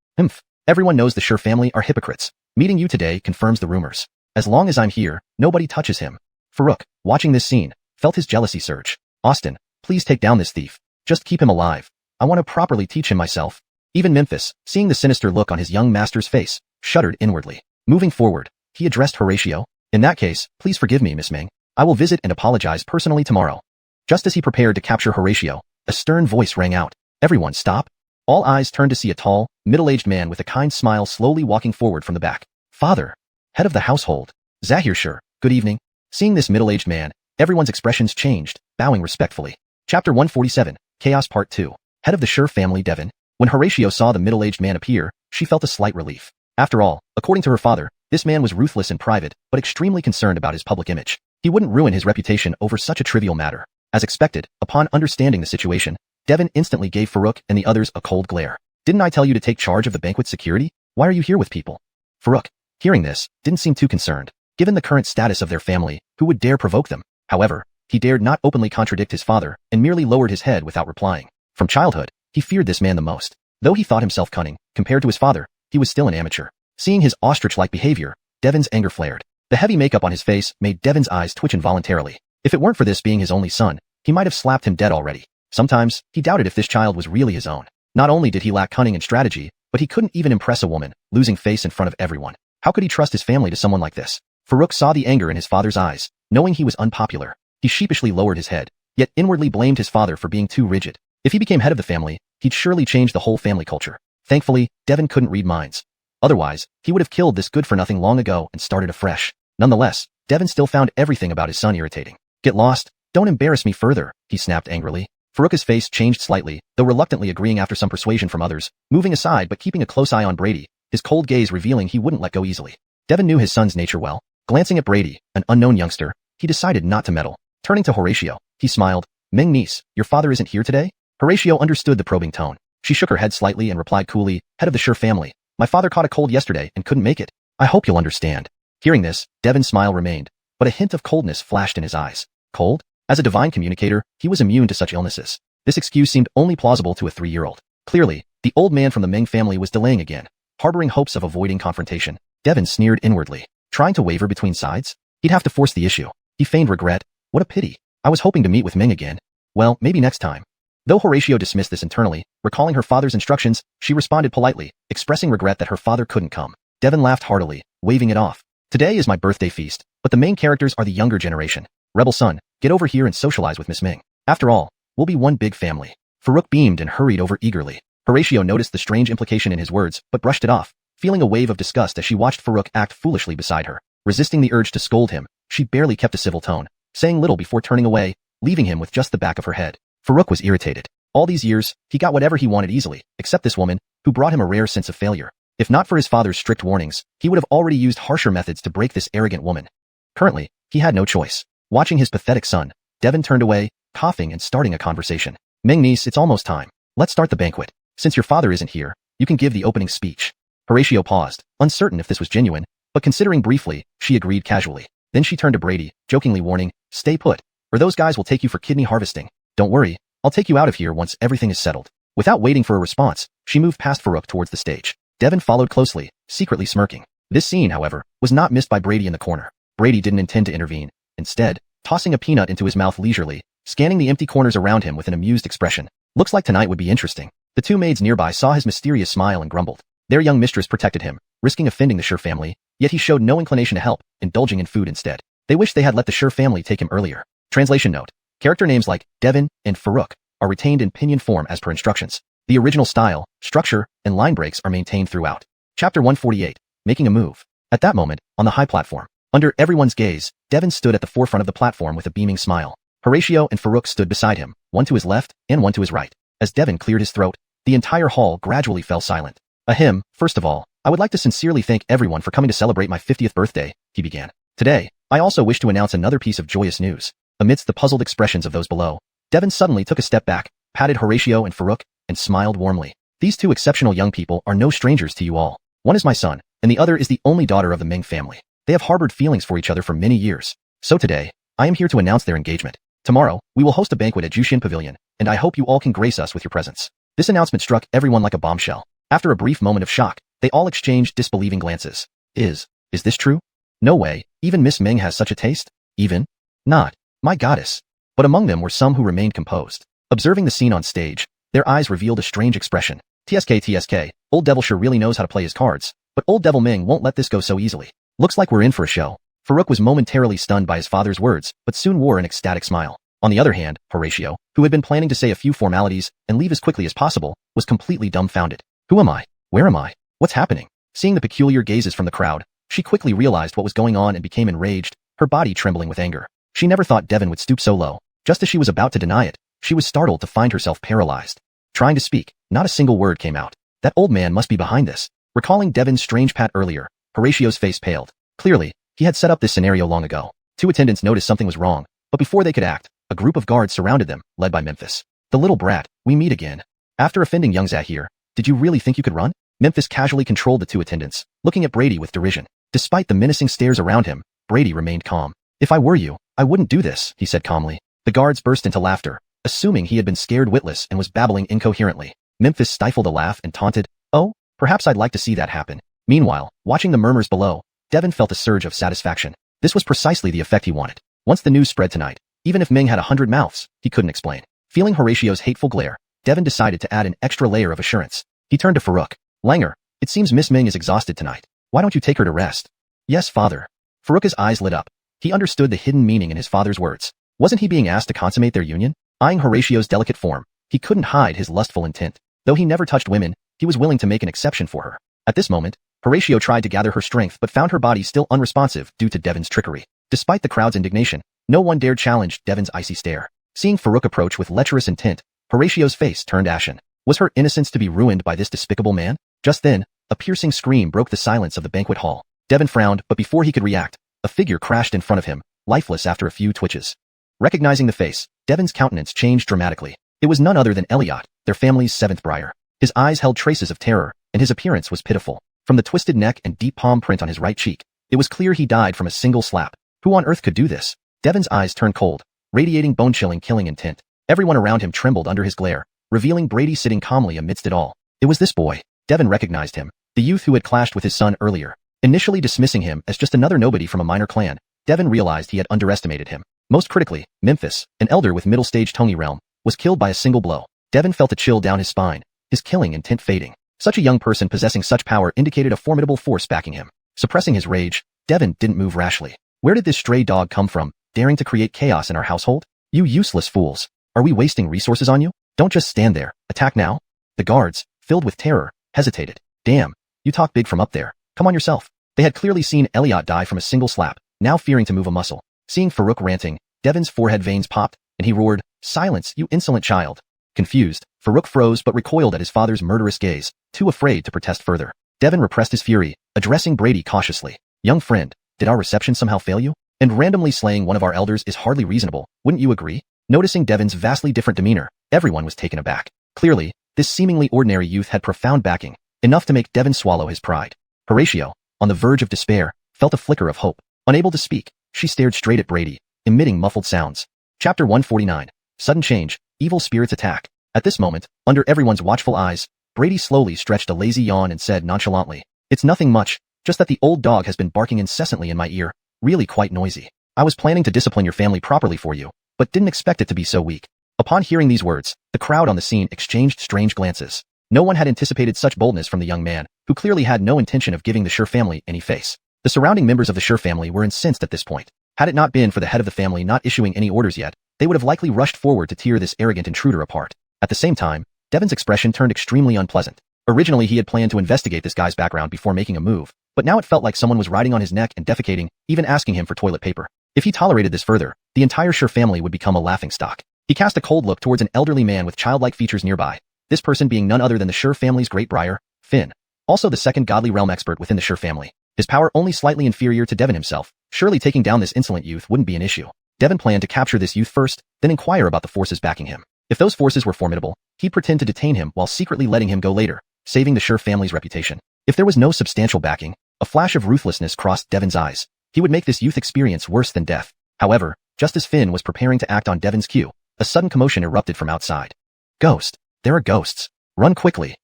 Everyone knows the Sure family are hypocrites. Meeting you today confirms the rumors. As long as I'm here, nobody touches him. Farouk, watching this scene, felt his jealousy surge. Austin, please take down this thief. Just keep him alive. I want to properly teach him myself. Even Memphis, seeing the sinister look on his young master's face, shuddered inwardly. Moving forward, he addressed Horatio. In that case, please forgive me, Miss Ming. I will visit and apologize personally tomorrow. Just as he prepared to capture Horatio, a stern voice rang out. Everyone stop. All eyes turned to see a tall, middle-aged man with a kind smile slowly walking forward from the back. Father. Head of the household. Zahir Sure, good evening. Seeing this middle-aged man, everyone's expressions changed, bowing respectfully. Chapter 147, Chaos Part 2. Head of the Sure family, Devon. When Horatio saw the middle-aged man appear, she felt a slight relief. After all, according to her father, this man was ruthless in private, but extremely concerned about his public image. He wouldn't ruin his reputation over such a trivial matter. As expected, upon understanding the situation, Devin instantly gave Farouk and the others a cold glare. Didn't I tell you to take charge of the banquet's security? Why are you here with people? Farouk, hearing this, didn't seem too concerned. Given the current status of their family, who would dare provoke them? However, he dared not openly contradict his father and merely lowered his head without replying. From childhood, he feared this man the most. Though he thought himself cunning, compared to his father, he was still an amateur. Seeing his ostrich-like behavior, Devin's anger flared. The heavy makeup on his face made Devin's eyes twitch involuntarily. If it weren't for this being his only son, he might have slapped him dead already. Sometimes, he doubted if this child was really his own. Not only did he lack cunning and strategy, but he couldn't even impress a woman, losing face in front of everyone. How could he trust his family to someone like this? Farouk saw the anger in his father's eyes, knowing he was unpopular. He sheepishly lowered his head, yet inwardly blamed his father for being too rigid. If he became head of the family, he'd surely change the whole family culture. Thankfully, Devin couldn't read minds. Otherwise, he would have killed this good-for-nothing long ago and started afresh. Nonetheless, Devin still found everything about his son irritating. Get lost, don't embarrass me further, he snapped angrily. Farouk's face changed slightly, though reluctantly agreeing after some persuasion from others, moving aside but keeping a close eye on Brady, his cold gaze revealing he wouldn't let go easily. Devin knew his son's nature well. Glancing at Brady, an unknown youngster, he decided not to meddle. Turning to Horatio, he smiled. Ming niece, your father isn't here today? Horatio understood the probing tone. She shook her head slightly and replied coolly, head of the Sure family. My father caught a cold yesterday and couldn't make it. I hope you'll understand. Hearing this, Devin's smile remained, but a hint of coldness flashed in his eyes. Cold? As a divine communicator, he was immune to such illnesses. This excuse seemed only plausible to a 3-year-old. Clearly, the old man from the Ming family was delaying again, harboring hopes of avoiding confrontation. Devin sneered inwardly. Trying to waver between sides? He'd have to force the issue. He feigned regret. What a pity. I was hoping to meet with Ming again. Well, maybe next time. Though Horatio dismissed this internally, recalling her father's instructions, she responded politely, expressing regret that her father couldn't come. Devin laughed heartily, waving it off. Today is my birthday feast, but the main characters are the younger generation. Rebel son, get over here and socialize with Miss Ming. After all, we'll be one big family. Farouk beamed and hurried over eagerly. Horatio noticed the strange implication in his words, but brushed it off, feeling a wave of disgust as she watched Farouk act foolishly beside her. Resisting the urge to scold him, she barely kept a civil tone, saying little before turning away, leaving him with just the back of her head. Farouk was irritated. All these years, he got whatever he wanted easily, except this woman, who brought him a rare sense of failure. If not for his father's strict warnings, he would have already used harsher methods to break this arrogant woman. Currently, he had no choice. Watching his pathetic son, Devin turned away, coughing and starting a conversation. Ming niece, it's almost time. Let's start the banquet. Since your father isn't here, you can give the opening speech. Horatio paused, uncertain if this was genuine, but considering briefly, she agreed casually. Then she turned to Brady, jokingly warning, stay put, or those guys will take you for kidney harvesting. Don't worry, I'll take you out of here once everything is settled. Without waiting for a response, she moved past Farouk towards the stage. Devin followed closely, secretly smirking. This scene, however, was not missed by Brady in the corner. Brady didn't intend to intervene. Instead, tossing a peanut into his mouth leisurely, scanning the empty corners around him with an amused expression. Looks like tonight would be interesting. The two maids nearby saw his mysterious smile and grumbled. Their young mistress protected him, risking offending the Sure family, yet he showed no inclination to help, indulging in food instead. They wished they had let the Sure family take him earlier. Translation note. Character names like Devin and Farouk are retained in pinyin form as per instructions. The original style, structure, and line breaks are maintained throughout. Chapter 148. Making a move. At that moment, on the high platform, under everyone's gaze, Devin stood at the forefront of the platform with a beaming smile. Horatio and Farouk stood beside him, one to his left and one to his right. As Devin cleared his throat, the entire hall gradually fell silent. Ahem, first of all, I would like to sincerely thank everyone for coming to celebrate my 50th birthday, he began. Today, I also wish to announce another piece of joyous news. Amidst the puzzled expressions of those below, Devin suddenly took a step back, patted Horatio and Farouk, and smiled warmly. These two exceptional young people are no strangers to you all. One is my son, and the other is the only daughter of the Ming family. They have harbored feelings for each other for many years. So today, I am here to announce their engagement. Tomorrow, we will host a banquet at Xiuxian Pavilion, and I hope you all can grace us with your presence. This announcement struck everyone like a bombshell. After a brief moment of shock, they all exchanged disbelieving glances. Is this true? No way, even Miss Ming has such a taste? Even? Not. My goddess. But among them were some who remained composed. Observing the scene on stage, their eyes revealed a strange expression. TSK, Old Devil sure really knows how to play his cards, but Old Devil Ming won't let this go so easily. Looks like we're in for a show. Farouk was momentarily stunned by his father's words, but soon wore an ecstatic smile. On the other hand, Horatio, who had been planning to say a few formalities and leave as quickly as possible, was completely dumbfounded. Who am I? Where am I? What's happening? Seeing the peculiar gazes from the crowd, she quickly realized what was going on and became enraged, her body trembling with anger. She never thought Devin would stoop so low. Just as she was about to deny it, she was startled to find herself paralyzed. Trying to speak, not a single word came out. That old man must be behind this. Recalling Devin's strange pat earlier, Horatio's face paled. Clearly, he had set up this scenario long ago. Two attendants noticed something was wrong, but before they could act, a group of guards surrounded them, led by Memphis. The little brat, we meet again. After offending young Zahir, did you really think you could run? Memphis casually controlled the two attendants, looking at Brady with derision. Despite the menacing stares around him, Brady remained calm. If I were you, I wouldn't do this, he said calmly. The guards burst into laughter, assuming he had been scared witless and was babbling incoherently. Memphis stifled a laugh and taunted, oh, perhaps I'd like to see that happen. Meanwhile, watching the murmurs below, Devin felt a surge of satisfaction. This was precisely the effect he wanted. Once the news spread tonight, even if Ming had 100 mouths, he couldn't explain. Feeling Horatio's hateful glare, Devin decided to add an extra layer of assurance. He turned to Farouk. Langer, it seems Miss Ming is exhausted tonight. Why don't you take her to rest? Yes, father. Farouk's eyes lit up. He understood the hidden meaning in his father's words. Wasn't he being asked to consummate their union? Eyeing Horatio's delicate form, he couldn't hide his lustful intent. Though he never touched women, he was willing to make an exception for her. At this moment, Horatio tried to gather her strength but found her body still unresponsive due to Devin's trickery. Despite the crowd's indignation, no one dared challenge Devin's icy stare. Seeing Farouk approach with lecherous intent, Horatio's face turned ashen. Was her innocence to be ruined by this despicable man? Just then, a piercing scream broke the silence of the banquet hall. Devin frowned, but before he could react, a figure crashed in front of him, lifeless after a few twitches. Recognizing the face, Devin's countenance changed dramatically. It was none other than Elliot, their family's seventh briar. His eyes held traces of terror, and his appearance was pitiful. From the twisted neck and deep palm print on his right cheek, it was clear he died from a single slap. Who on earth could do this? Devin's eyes turned cold, radiating bone-chilling killing intent. Everyone around him trembled under his glare, revealing Brady sitting calmly amidst it all. It was this boy. Devin recognized him, the youth who had clashed with his son earlier. Initially dismissing him as just another nobody from a minor clan, Devin realized he had underestimated him. Most critically, Memphis, an elder with middle-stage Tongi realm, was killed by a single blow. Devin felt a chill down his spine, his killing intent fading. Such a young person possessing such power indicated a formidable force backing him. Suppressing his rage, Devin didn't move rashly. Where did this stray dog come from, daring to create chaos in our household? You useless fools. Are we wasting resources on you? Don't just stand there. Attack now. The guards, filled with terror, hesitated. Damn, you talk big from up there. Come on yourself. They had clearly seen Elliot die from a single slap, now fearing to move a muscle. Seeing Farouk ranting, Devin's forehead veins popped, and he roared, "Silence, you insolent child." Confused, Farouk froze but recoiled at his father's murderous gaze, too afraid to protest further. Devin repressed his fury, addressing Brady cautiously. Young friend, did our reception somehow fail you? And randomly slaying one of our elders is hardly reasonable, wouldn't you agree? Noticing Devin's vastly different demeanor, everyone was taken aback. Clearly, this seemingly ordinary youth had profound backing, enough to make Devin swallow his pride. Horatio, on the verge of despair, felt a flicker of hope. Unable to speak, she stared straight at Brady, emitting muffled sounds. Chapter 149. Sudden change, evil spirits attack. At this moment, under everyone's watchful eyes, Brady slowly stretched a lazy yawn and said nonchalantly, "It's nothing much, just that the old dog has been barking incessantly in my ear, really quite noisy. I was planning to discipline your family properly for you, but didn't expect it to be so weak." Upon hearing these words, the crowd on the scene exchanged strange glances. No one had anticipated such boldness from the young man, who clearly had no intention of giving the Schur family any face. The surrounding members of the Schur family were incensed at this point. Had it not been for the head of the family not issuing any orders yet, they would have likely rushed forward to tear this arrogant intruder apart. At the same time, Devin's expression turned extremely unpleasant. Originally he had planned to investigate this guy's background before making a move, but now it felt like someone was riding on his neck and defecating, even asking him for toilet paper. If he tolerated this further, the entire Schur family would become a laughingstock. He cast a cold look towards an elderly man with childlike features nearby, this person being none other than the Schur family's great briar, Finn. Also the second godly realm expert within the Schur family. His power only slightly inferior to Devin himself, surely taking down this insolent youth wouldn't be an issue. Devin planned to capture this youth first, then inquire about the forces backing him. If those forces were formidable, he'd pretend to detain him while secretly letting him go later, saving the Schur family's reputation. If there was no substantial backing, a flash of ruthlessness crossed Devin's eyes. He would make this youth experience worse than death. However, just as Finn was preparing to act on Devin's cue, a sudden commotion erupted from outside. Ghost! There are ghosts! Run quickly!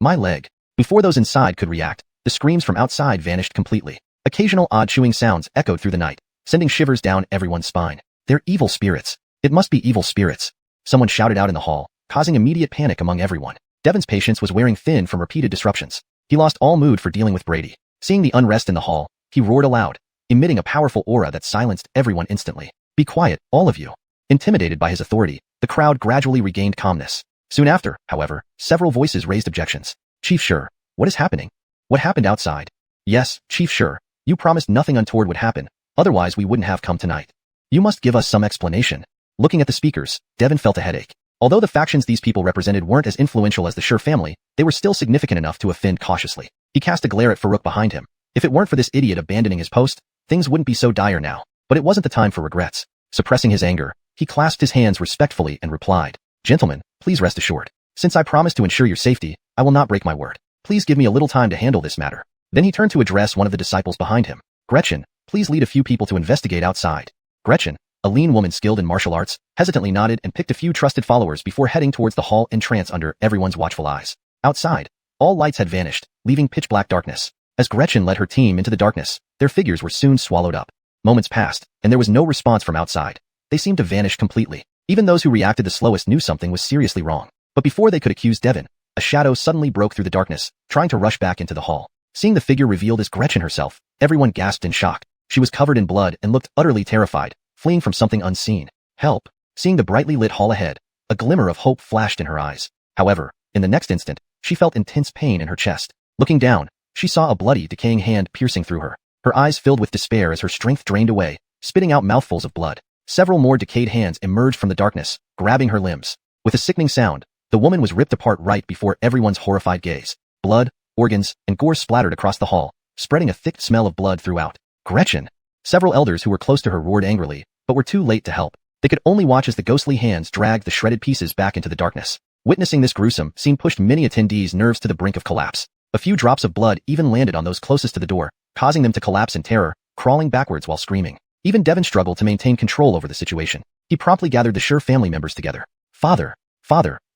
My leg! Before those inside could react, the screams from outside vanished completely. Occasional odd chewing sounds echoed through the night, sending shivers down everyone's spine. They're evil spirits. It must be evil spirits. Someone shouted out in the hall, causing immediate panic among everyone. Devin's patience was wearing thin from repeated disruptions. He lost all mood for dealing with Brady. Seeing the unrest in the hall, he roared aloud, emitting a powerful aura that silenced everyone instantly. "Be quiet, all of you." Intimidated by his authority, the crowd gradually regained calmness. Soon after, however, several voices raised objections. "Chief Schur, what is happening? What happened outside?" "Yes, Chief Schur, you promised nothing untoward would happen, otherwise we wouldn't have come tonight. You must give us some explanation." Looking at the speakers, Devin felt a headache. Although the factions these people represented weren't as influential as the Schur family, they were still significant enough to offend cautiously. He cast a glare at Farouk behind him. If it weren't for this idiot abandoning his post, things wouldn't be so dire now. But it wasn't the time for regrets. Suppressing his anger, he clasped his hands respectfully and replied, Gentlemen, please rest assured. Since I promised to ensure your safety, I will not break my word. Please give me a little time to handle this matter. Then he turned to address one of the disciples behind him. Gretchen, please lead a few people to investigate outside. Gretchen, a lean woman skilled in martial arts, hesitantly nodded and picked a few trusted followers before heading towards the hall in trance under everyone's watchful eyes. Outside, all lights had vanished, leaving pitch-black darkness. As Gretchen led her team into the darkness, their figures were soon swallowed up. Moments passed, and there was no response from outside. They seemed to vanish completely. Even those who reacted the slowest knew something was seriously wrong. But before they could accuse Devon, a shadow suddenly broke through the darkness, trying to rush back into the hall. Seeing the figure revealed as Gretchen herself, everyone gasped in shock. She was covered in blood and looked utterly terrified, fleeing from something unseen. Help! Seeing the brightly lit hall ahead, a glimmer of hope flashed in her eyes. However, in the next instant, she felt intense pain in her chest. Looking down, she saw a bloody, decaying hand piercing through her. Her eyes filled with despair as her strength drained away, spitting out mouthfuls of blood. Several more decayed hands emerged from the darkness, grabbing her limbs. With a sickening sound, the woman was ripped apart right before everyone's horrified gaze. Blood, organs, and gore splattered across the hall, spreading a thick smell of blood throughout. Gretchen! Several elders who were close to her roared angrily, but were too late to help. They could only watch as the ghostly hands dragged the shredded pieces back into the darkness. Witnessing this gruesome scene pushed many attendees' nerves to the brink of collapse. A few drops of blood even landed on those closest to the door, causing them to collapse in terror, crawling backwards while screaming. Even Devon struggled to maintain control over the situation. He promptly gathered the Sure family members together. Father,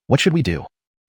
what should we do?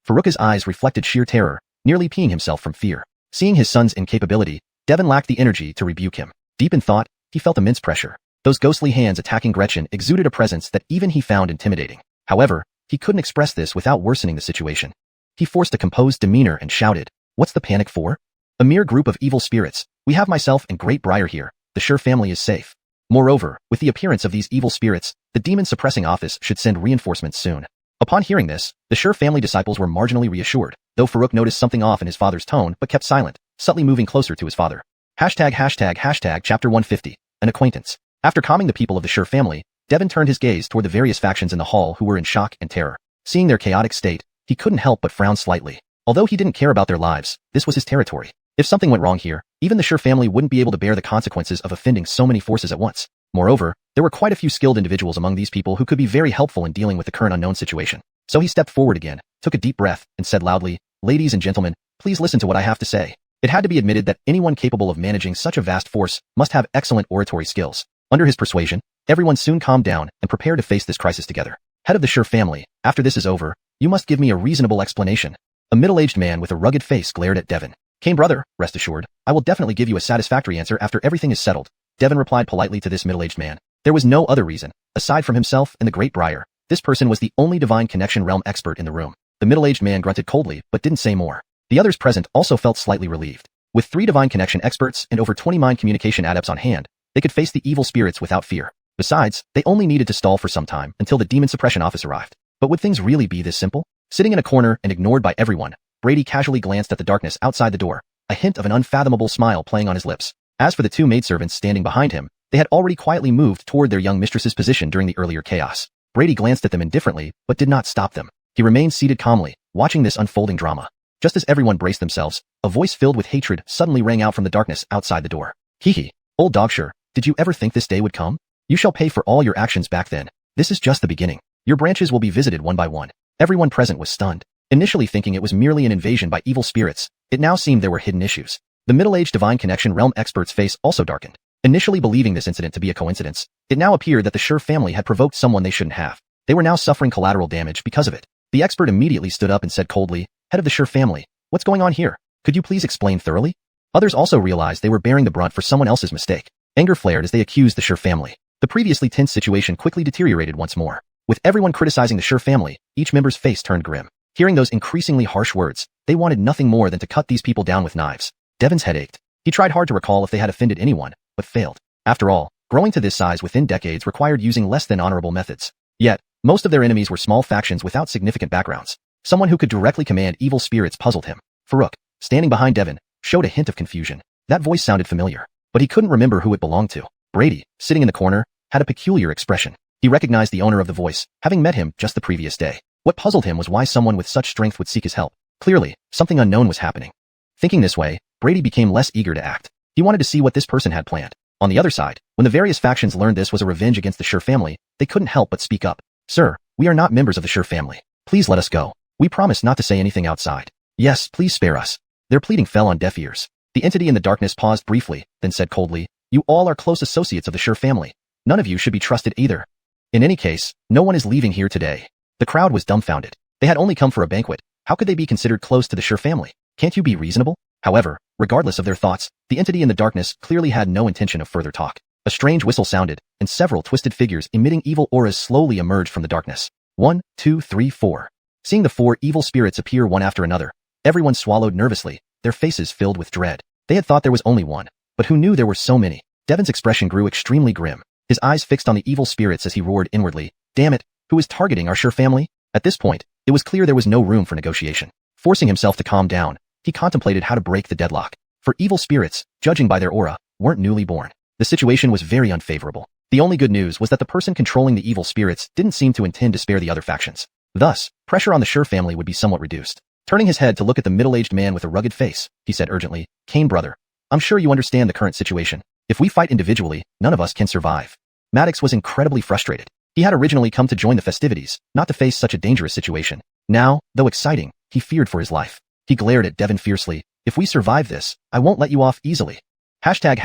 Farouk's eyes reflected sheer terror, nearly peeing himself from fear. Seeing his son's incapability, Devon lacked the energy to rebuke him. Deep in thought, he felt immense pressure. Those ghostly hands attacking Gretchen exuded a presence that even he found intimidating. However, he couldn't express this without worsening the situation. He forced a composed demeanor and shouted, "What's the panic for? A mere group of evil spirits. We have myself and Great Briar here. The Sure family is safe. Moreover, with the appearance of these evil spirits, the demon-suppressing office should send reinforcements soon." Upon hearing this, the Sure family disciples were marginally reassured, though Farouk noticed something off in his father's tone but kept silent, subtly moving closer to his father. ##### Chapter 150. An acquaintance. After calming the people of the Sure family, Devon turned his gaze toward the various factions in the hall who were in shock and terror. Seeing their chaotic state, he couldn't help but frown slightly. Although he didn't care about their lives, this was his territory. If something went wrong here, even the Sure family wouldn't be able to bear the consequences of offending so many forces at once. Moreover, there were quite a few skilled individuals among these people who could be very helpful in dealing with the current unknown situation. So he stepped forward again, took a deep breath, and said loudly, "Ladies and gentlemen, please listen to what I have to say." It had to be admitted that anyone capable of managing such a vast force must have excellent oratory skills. Under his persuasion, everyone soon calmed down and prepared to face this crisis together. Head of the Sure family, after this is over, you must give me a reasonable explanation. A middle-aged man with a rugged face glared at Devon. "Kane brother, rest assured, I will definitely give you a satisfactory answer after everything is settled." Devon replied politely to this middle-aged man. There was no other reason, aside from himself and the Great Briar. This person was the only divine connection realm expert in the room. The middle-aged man grunted coldly, but didn't say more. The others present also felt slightly relieved. With 3 divine connection experts and over 20 mind communication adepts on hand, they could face the evil spirits without fear. Besides, they only needed to stall for some time until the demon suppression office arrived. But would things really be this simple? Sitting in a corner and ignored by everyone, Brady casually glanced at the darkness outside the door, a hint of an unfathomable smile playing on his lips. As for the 2 maidservants standing behind him, they had already quietly moved toward their young mistress's position during the earlier chaos. Brady glanced at them indifferently, but did not stop them. He remained seated calmly, watching this unfolding drama. Just as everyone braced themselves, a voice filled with hatred suddenly rang out from the darkness outside the door. "Hee, old dog sure, did you ever think this day would come? You shall pay for all your actions back then. This is just the beginning. Your branches will be visited one by one." Everyone present was stunned. Initially thinking it was merely an invasion by evil spirits, it now seemed there were hidden issues. The middle-aged divine connection realm expert's face also darkened. Initially believing this incident to be a coincidence, it now appeared that the Sure family had provoked someone they shouldn't have. They were now suffering collateral damage because of it. The expert immediately stood up and said coldly, "Head of the Sure family, what's going on here? Could you please explain thoroughly?" Others also realized they were bearing the brunt for someone else's mistake. Anger flared as they accused the Sure family. The previously tense situation quickly deteriorated once more. With everyone criticizing the Sure family, each member's face turned grim. Hearing those increasingly harsh words, they wanted nothing more than to cut these people down with knives. Devon's head ached. He tried hard to recall if they had offended anyone, but failed. After all, growing to this size within decades required using less than honorable methods. Yet, most of their enemies were small factions without significant backgrounds. Someone who could directly command evil spirits puzzled him. Farouk, standing behind Devon, showed a hint of confusion. That voice sounded familiar, but he couldn't remember who it belonged to. Brady, sitting in the corner, had a peculiar expression. He recognized the owner of the voice, having met him just the previous day. What puzzled him was why someone with such strength would seek his help. Clearly, something unknown was happening. Thinking this way, Brady became less eager to act. He wanted to see what this person had planned. On the other side, when the various factions learned this was a revenge against the Sure family, they couldn't help but speak up. "Sir, we are not members of the Sure family. Please let us go. We promise not to say anything outside. Yes, please spare us. Their pleading fell on deaf ears. The entity in the darkness paused briefly, then said coldly, "You all are close associates of the Xiu family. None of you should be trusted either. In any case, no one is leaving here today." The crowd was dumbfounded. They had only come for a banquet. How could they be considered close to the Xiu family? Can't you be reasonable? However, regardless of their thoughts, the entity in the darkness clearly had no intention of further talk. A strange whistle sounded, and several twisted figures emitting evil auras slowly emerged from the darkness. 1, 2, 3, 4. Seeing the 4 evil spirits appear one after another, everyone swallowed nervously, their faces filled with dread. They had thought there was only one, but who knew there were so many? Devon's expression grew extremely grim, his eyes fixed on the evil spirits as he roared inwardly, "Damn it, who is targeting our Xiu family?" At this point, it was clear there was no room for negotiation. Forcing himself to calm down, he contemplated how to break the deadlock. For evil spirits, judging by their aura, weren't newly born. The situation was very unfavorable. The only good news was that the person controlling the evil spirits didn't seem to intend to spare the other factions. Thus, pressure on the Xiu family would be somewhat reduced. Turning his head to look at the middle-aged man with a rugged face, he said urgently, "Kane brother, I'm sure you understand the current situation. If we fight individually, none of us can survive." Maddox was incredibly frustrated. He had originally come to join the festivities, not to face such a dangerous situation. Now, though exciting, he feared for his life. He glared at Devon fiercely, "If we survive this, I won't let you off easily." Chapter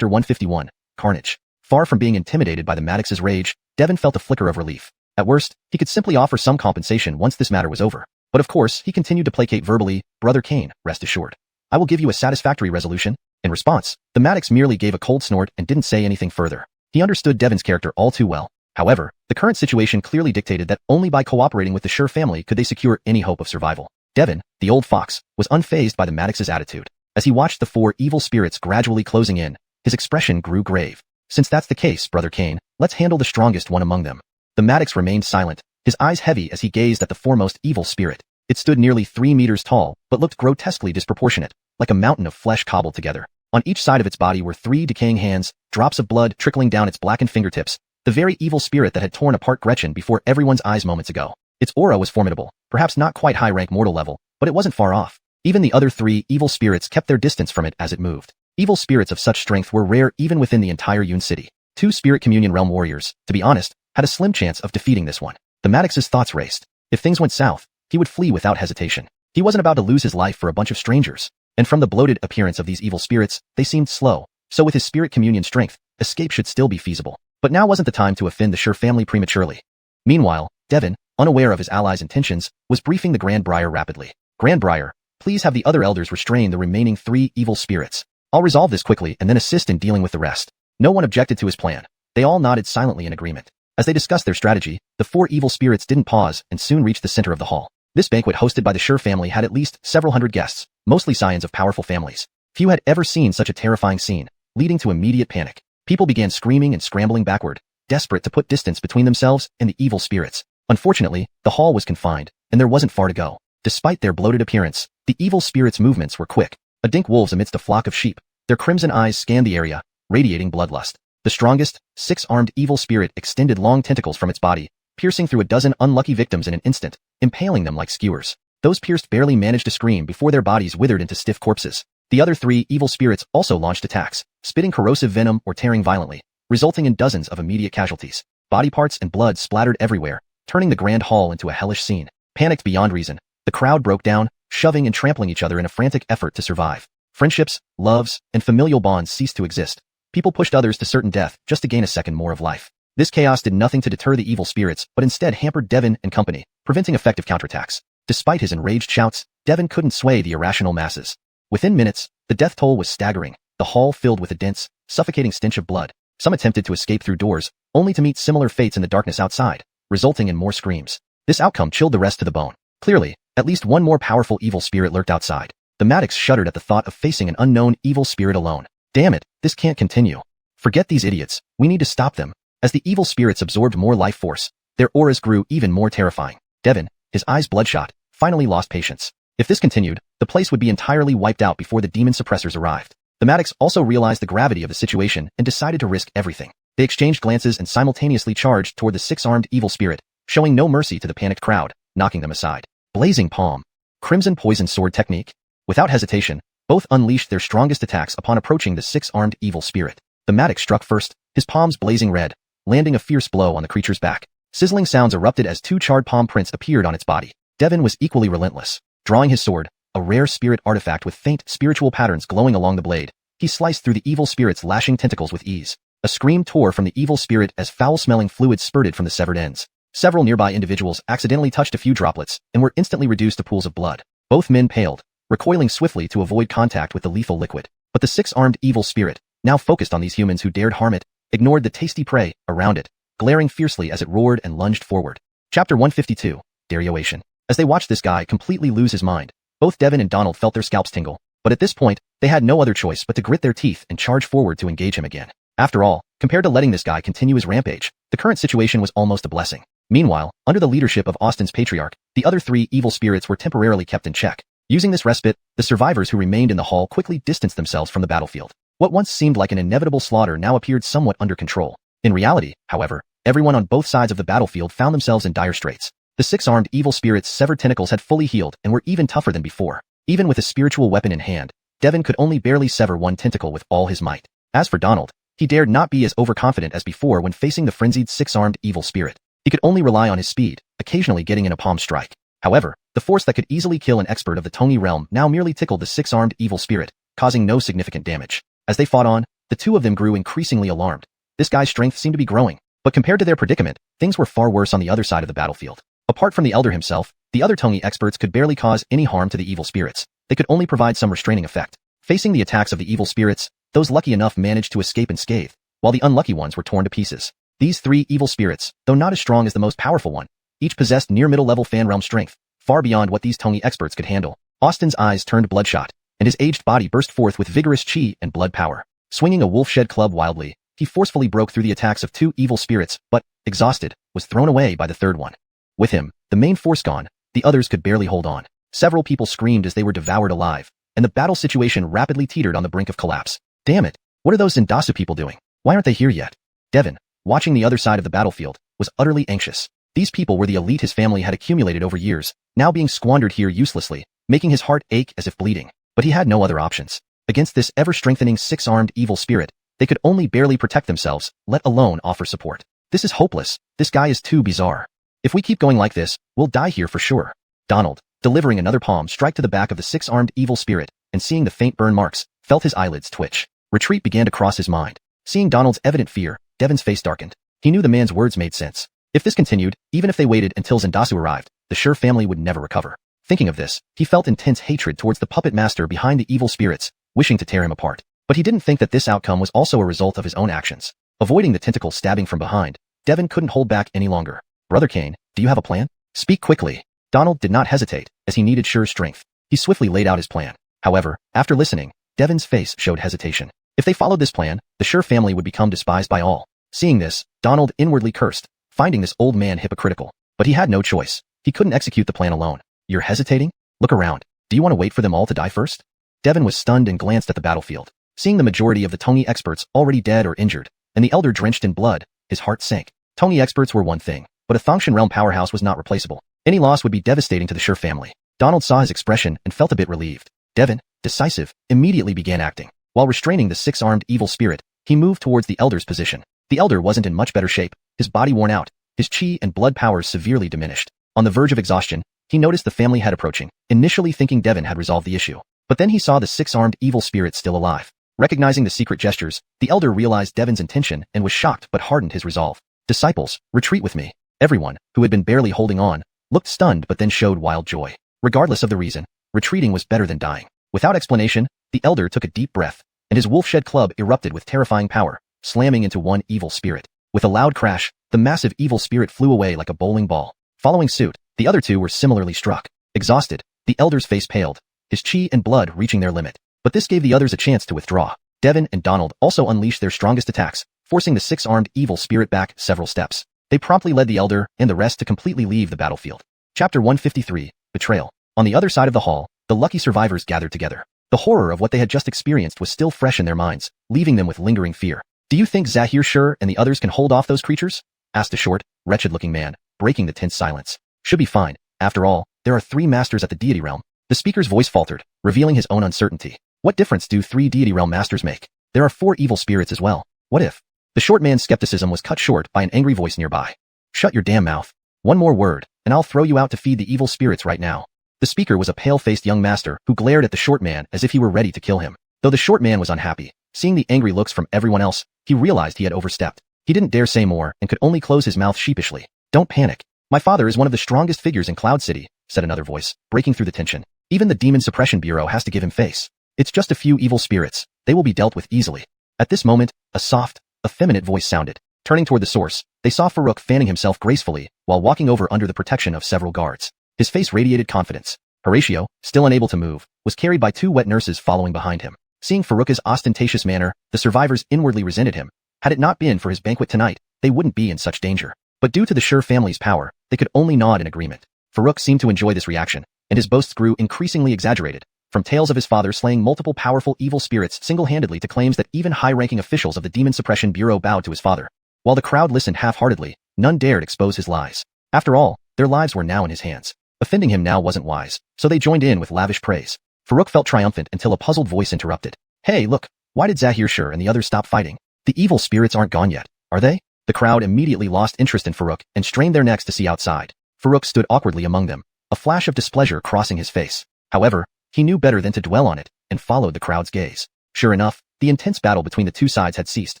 151, Carnage. Far from being intimidated by the Maddox's rage, Devon felt a flicker of relief. At worst, he could simply offer some compensation once this matter was over. But of course, he continued to placate verbally, "Brother Kane, rest assured. I will give you a satisfactory resolution." In response, the Maddox merely gave a cold snort and didn't say anything further. He understood Devon's character all too well. However, the current situation clearly dictated that only by cooperating with the Xiu family could they secure any hope of survival. Devon, the old fox, was unfazed by the Maddox's attitude. As he watched the 4 evil spirits gradually closing in, his expression grew grave. "Since that's the case, Brother Kane, let's handle the strongest one among them." The Maddox remained silent, his eyes heavy as he gazed at the foremost evil spirit. It stood nearly 3 meters tall, but looked grotesquely disproportionate, like a mountain of flesh cobbled together. On each side of its body were 3 decaying hands, drops of blood trickling down its blackened fingertips, the very evil spirit that had torn apart Gretchen before everyone's eyes moments ago. Its aura was formidable, perhaps not quite high-rank mortal level, but it wasn't far off. Even the other 3 evil spirits kept their distance from it as it moved. Evil spirits of such strength were rare even within the entire Yun city. 2 Spirit Communion Realm warriors, to be honest, had a slim chance of defeating this one. The Maddox's thoughts raced. If things went south, he would flee without hesitation. He wasn't about to lose his life for a bunch of strangers. And from the bloated appearance of these evil spirits, they seemed slow. So with his Spirit Communion strength, escape should still be feasible. But now wasn't the time to offend the Xiu family prematurely. Meanwhile, Devon, unaware of his allies' intentions, was briefing the Grand Briar rapidly. "Grand Briar, please have the other elders restrain the remaining 3 evil spirits. I'll resolve this quickly and then assist in dealing with the rest." No one objected to his plan. They all nodded silently in agreement. As they discussed their strategy, the 4 evil spirits didn't pause and soon reached the center of the hall. This banquet hosted by the Xiu family had at least several hundred guests, mostly scions of powerful families. Few had ever seen such a terrifying scene, leading to immediate panic. People began screaming and scrambling backward, desperate to put distance between themselves and the evil spirits. Unfortunately, the hall was confined, and there wasn't far to go. Despite their bloated appearance, the evil spirits' movements were quick. Adink wolves amidst a flock of sheep, their crimson eyes scanned the area, radiating bloodlust. The strongest, 6-armed evil spirit extended long tentacles from its body, piercing through a dozen unlucky victims in an instant, impaling them like skewers. Those pierced barely managed to scream before their bodies withered into stiff corpses. The other 3 evil spirits also launched attacks, spitting corrosive venom or tearing violently, resulting in dozens of immediate casualties. Body parts and blood splattered everywhere, turning the grand hall into a hellish scene. Panicked beyond reason, the crowd broke down, shoving and trampling each other in a frantic effort to survive. Friendships, loves, and familial bonds ceased to exist. People pushed others to certain death just to gain a second more of life. This chaos did nothing to deter the evil spirits, but instead hampered Devon and company, preventing effective counterattacks. Despite his enraged shouts, Devon couldn't sway the irrational masses. Within minutes, the death toll was staggering, the hall filled with a dense, suffocating stench of blood. Some attempted to escape through doors, only to meet similar fates in the darkness outside, resulting in more screams. This outcome chilled the rest to the bone. Clearly, at least one more powerful evil spirit lurked outside. The Maddox shuddered at the thought of facing an unknown evil spirit alone. Damn it, this can't continue. Forget these idiots, we need to stop them. As the evil spirits absorbed more life force, their auras grew even more terrifying. Devon, his eyes bloodshot, finally lost patience. If this continued, the place would be entirely wiped out before the demon suppressors arrived. The Maddox also realized the gravity of the situation and decided to risk everything. They exchanged glances and simultaneously charged toward the 6-armed evil spirit, showing no mercy to the panicked crowd, knocking them aside. Blazing Palm. Crimson Poison Sword Technique. Without hesitation, both unleashed their strongest attacks upon approaching the 6-armed evil spirit. The Maddox struck first, his palms blazing red, landing a fierce blow on the creature's back. Sizzling sounds erupted as two charred palm prints appeared on its body. Devin was equally relentless. Drawing his sword, a rare spirit artifact with faint spiritual patterns glowing along the blade, he sliced through the evil spirit's lashing tentacles with ease. A scream tore from the evil spirit as foul-smelling fluid spurted from the severed ends. Several nearby individuals accidentally touched a few droplets and were instantly reduced to pools of blood. Both men paled, recoiling swiftly to avoid contact with the lethal liquid. But the six-armed evil spirit, now focused on these humans who dared harm it, ignored the tasty prey around it, glaring fiercely as it roared and lunged forward. Chapter 152, Derioation. As they watched this guy completely lose his mind, both Devin and Donald felt their scalps tingle, but at this point, they had no other choice but to grit their teeth and charge forward to engage him again. After all, compared to letting this guy continue his rampage, the current situation was almost a blessing. Meanwhile, under the leadership of Austin's patriarch, the other three evil spirits were temporarily kept in check. Using this respite, the survivors who remained in the hall quickly distanced themselves from the battlefield. What once seemed like an inevitable slaughter now appeared somewhat under control. In reality, however, everyone on both sides of the battlefield found themselves in dire straits. The six-armed evil spirit's severed tentacles had fully healed and were even tougher than before. Even with a spiritual weapon in hand, Devin could only barely sever one tentacle with all his might. As for Donald, he dared not be as overconfident as before when facing the frenzied six-armed evil spirit. He could only rely on his speed, occasionally getting in a palm strike. However, the force that could easily kill an expert of the Tony realm now merely tickled the six-armed evil spirit, causing no significant damage. As they fought on, the two of them grew increasingly alarmed. This guy's strength seemed to be growing, but compared to their predicament, things were far worse on the other side of the battlefield. Apart from the elder himself, the other Tony experts could barely cause any harm to the evil spirits. They could only provide some restraining effect. Facing the attacks of the evil spirits, those lucky enough managed to escape unscathed, while the unlucky ones were torn to pieces. These three evil spirits, though not as strong as the most powerful one, each possessed near middle-level fan realm strength, far beyond what these Tony experts could handle. Austin's eyes turned bloodshot, and his aged body burst forth with vigorous chi and blood power. Swinging a wolf-shed club wildly, he forcefully broke through the attacks of two evil spirits, but, exhausted, was thrown away by the third one. With him, the main force gone, the others could barely hold on. Several people screamed as they were devoured alive, and the battle situation rapidly teetered on the brink of collapse. Damn it! What are those Zendasu people doing? Why aren't they here yet? Devin, watching the other side of the battlefield, was utterly anxious. These people were the elite his family had accumulated over years, now being squandered here uselessly, making his heart ache as if bleeding. But he had no other options. Against this ever-strengthening six-armed evil spirit, they could only barely protect themselves, let alone offer support. This is hopeless. This guy is too bizarre. If we keep going like this, we'll die here for sure. Donald, delivering another palm strike to the back of the six-armed evil spirit, and seeing the faint burn marks, felt his eyelids twitch. Retreat began to cross his mind. Seeing Donald's evident fear, Devin's face darkened. He knew the man's words made sense. If this continued, even if they waited until Zendasu arrived, the Sure family would never recover. Thinking of this, he felt intense hatred towards the puppet master behind the evil spirits, wishing to tear him apart. But he didn't think that this outcome was also a result of his own actions. Avoiding the tentacle stabbing from behind, Devin couldn't hold back any longer. Brother Kane, do you have a plan? Speak quickly. Donald did not hesitate, as he needed Sure's strength. He swiftly laid out his plan. However, after listening, Devin's face showed hesitation. If they followed this plan, the Sure family would become despised by all. Seeing this, Donald inwardly cursed, finding this old man hypocritical. But he had no choice. He couldn't execute the plan alone. You're hesitating? Look around. Do you want to wait for them all to die first? Devin was stunned and glanced at the battlefield. Seeing the majority of the Tony experts already dead or injured, and the elder drenched in blood, his heart sank. Tony experts were one thing, but a Thongshan realm powerhouse was not replaceable. Any loss would be devastating to the Sure family. Donald saw his expression and felt a bit relieved. Devin, decisive, immediately began acting. While restraining the six-armed evil spirit, he moved towards the elder's position. The elder wasn't in much better shape, his body worn out, his chi and blood powers severely diminished. On the verge of exhaustion, he noticed the family head approaching, initially thinking Devin had resolved the issue. But then he saw the six-armed evil spirit still alive. Recognizing the secret gestures, the elder realized Devin's intention and was shocked but hardened his resolve. Disciples, retreat with me. Everyone, who had been barely holding on, looked stunned but then showed wild joy. Regardless of the reason, retreating was better than dying. Without explanation, the elder took a deep breath, and his wolf-shed club erupted with terrifying power, slamming into one evil spirit. With a loud crash, the massive evil spirit flew away like a bowling ball. Following suit, the other two were similarly struck. Exhausted, the elder's face paled, his chi and blood reaching their limit. But this gave the others a chance to withdraw. Devin and Donald also unleashed their strongest attacks, forcing the six-armed evil spirit back several steps. They promptly led the elder and the rest to completely leave the battlefield. Chapter 153, Betrayal. On the other side of the hall, the lucky survivors gathered together. The horror of what they had just experienced was still fresh in their minds, leaving them with lingering fear. Do you think Zahir Shur and the others can hold off those creatures? Asked a short, wretched-looking man, breaking the tense silence. Should be fine. After all, there are 3 masters at the deity realm. The speaker's voice faltered, revealing his own uncertainty. What difference do 3 deity realm masters make? There are 4 evil spirits as well. What if? The short man's skepticism was cut short by an angry voice nearby. Shut your damn mouth. One more word, and I'll throw you out to feed the evil spirits right now. The speaker was a pale-faced young master who glared at the short man as if he were ready to kill him. Though the short man was unhappy, seeing the angry looks from everyone else, he realized he had overstepped. He didn't dare say more and could only close his mouth sheepishly. Don't panic. My father is one of the strongest figures in Cloud City, said another voice, breaking through the tension. Even the Demon Suppression Bureau has to give him face. It's just a few evil spirits. They will be dealt with easily. At this moment, a soft, effeminate voice sounded. Turning toward the source, they saw Farouk fanning himself gracefully while walking over under the protection of several guards. His face radiated confidence. Horatio, still unable to move, was carried by 2 wet nurses following behind him. Seeing Farouk's ostentatious manner, the survivors inwardly resented him. Had it not been for his banquet tonight, they wouldn't be in such danger. But due to the Schur family's power, they could only nod in agreement. Farouk seemed to enjoy this reaction, and his boasts grew increasingly exaggerated. From tales of his father slaying multiple powerful evil spirits single-handedly to claims that even high-ranking officials of the Demon Suppression Bureau bowed to his father. While the crowd listened half-heartedly, none dared expose his lies. After all, their lives were now in his hands. Offending him now wasn't wise, so they joined in with lavish praise. Farouk felt triumphant until a puzzled voice interrupted. Hey, look, why did Zahir Schur and the others stop fighting? The evil spirits aren't gone yet, are they? The crowd immediately lost interest in Farouk and strained their necks to see outside. Farouk stood awkwardly among them, a flash of displeasure crossing his face. However, he knew better than to dwell on it, and followed the crowd's gaze. Sure enough, the intense battle between the 2 sides had ceased,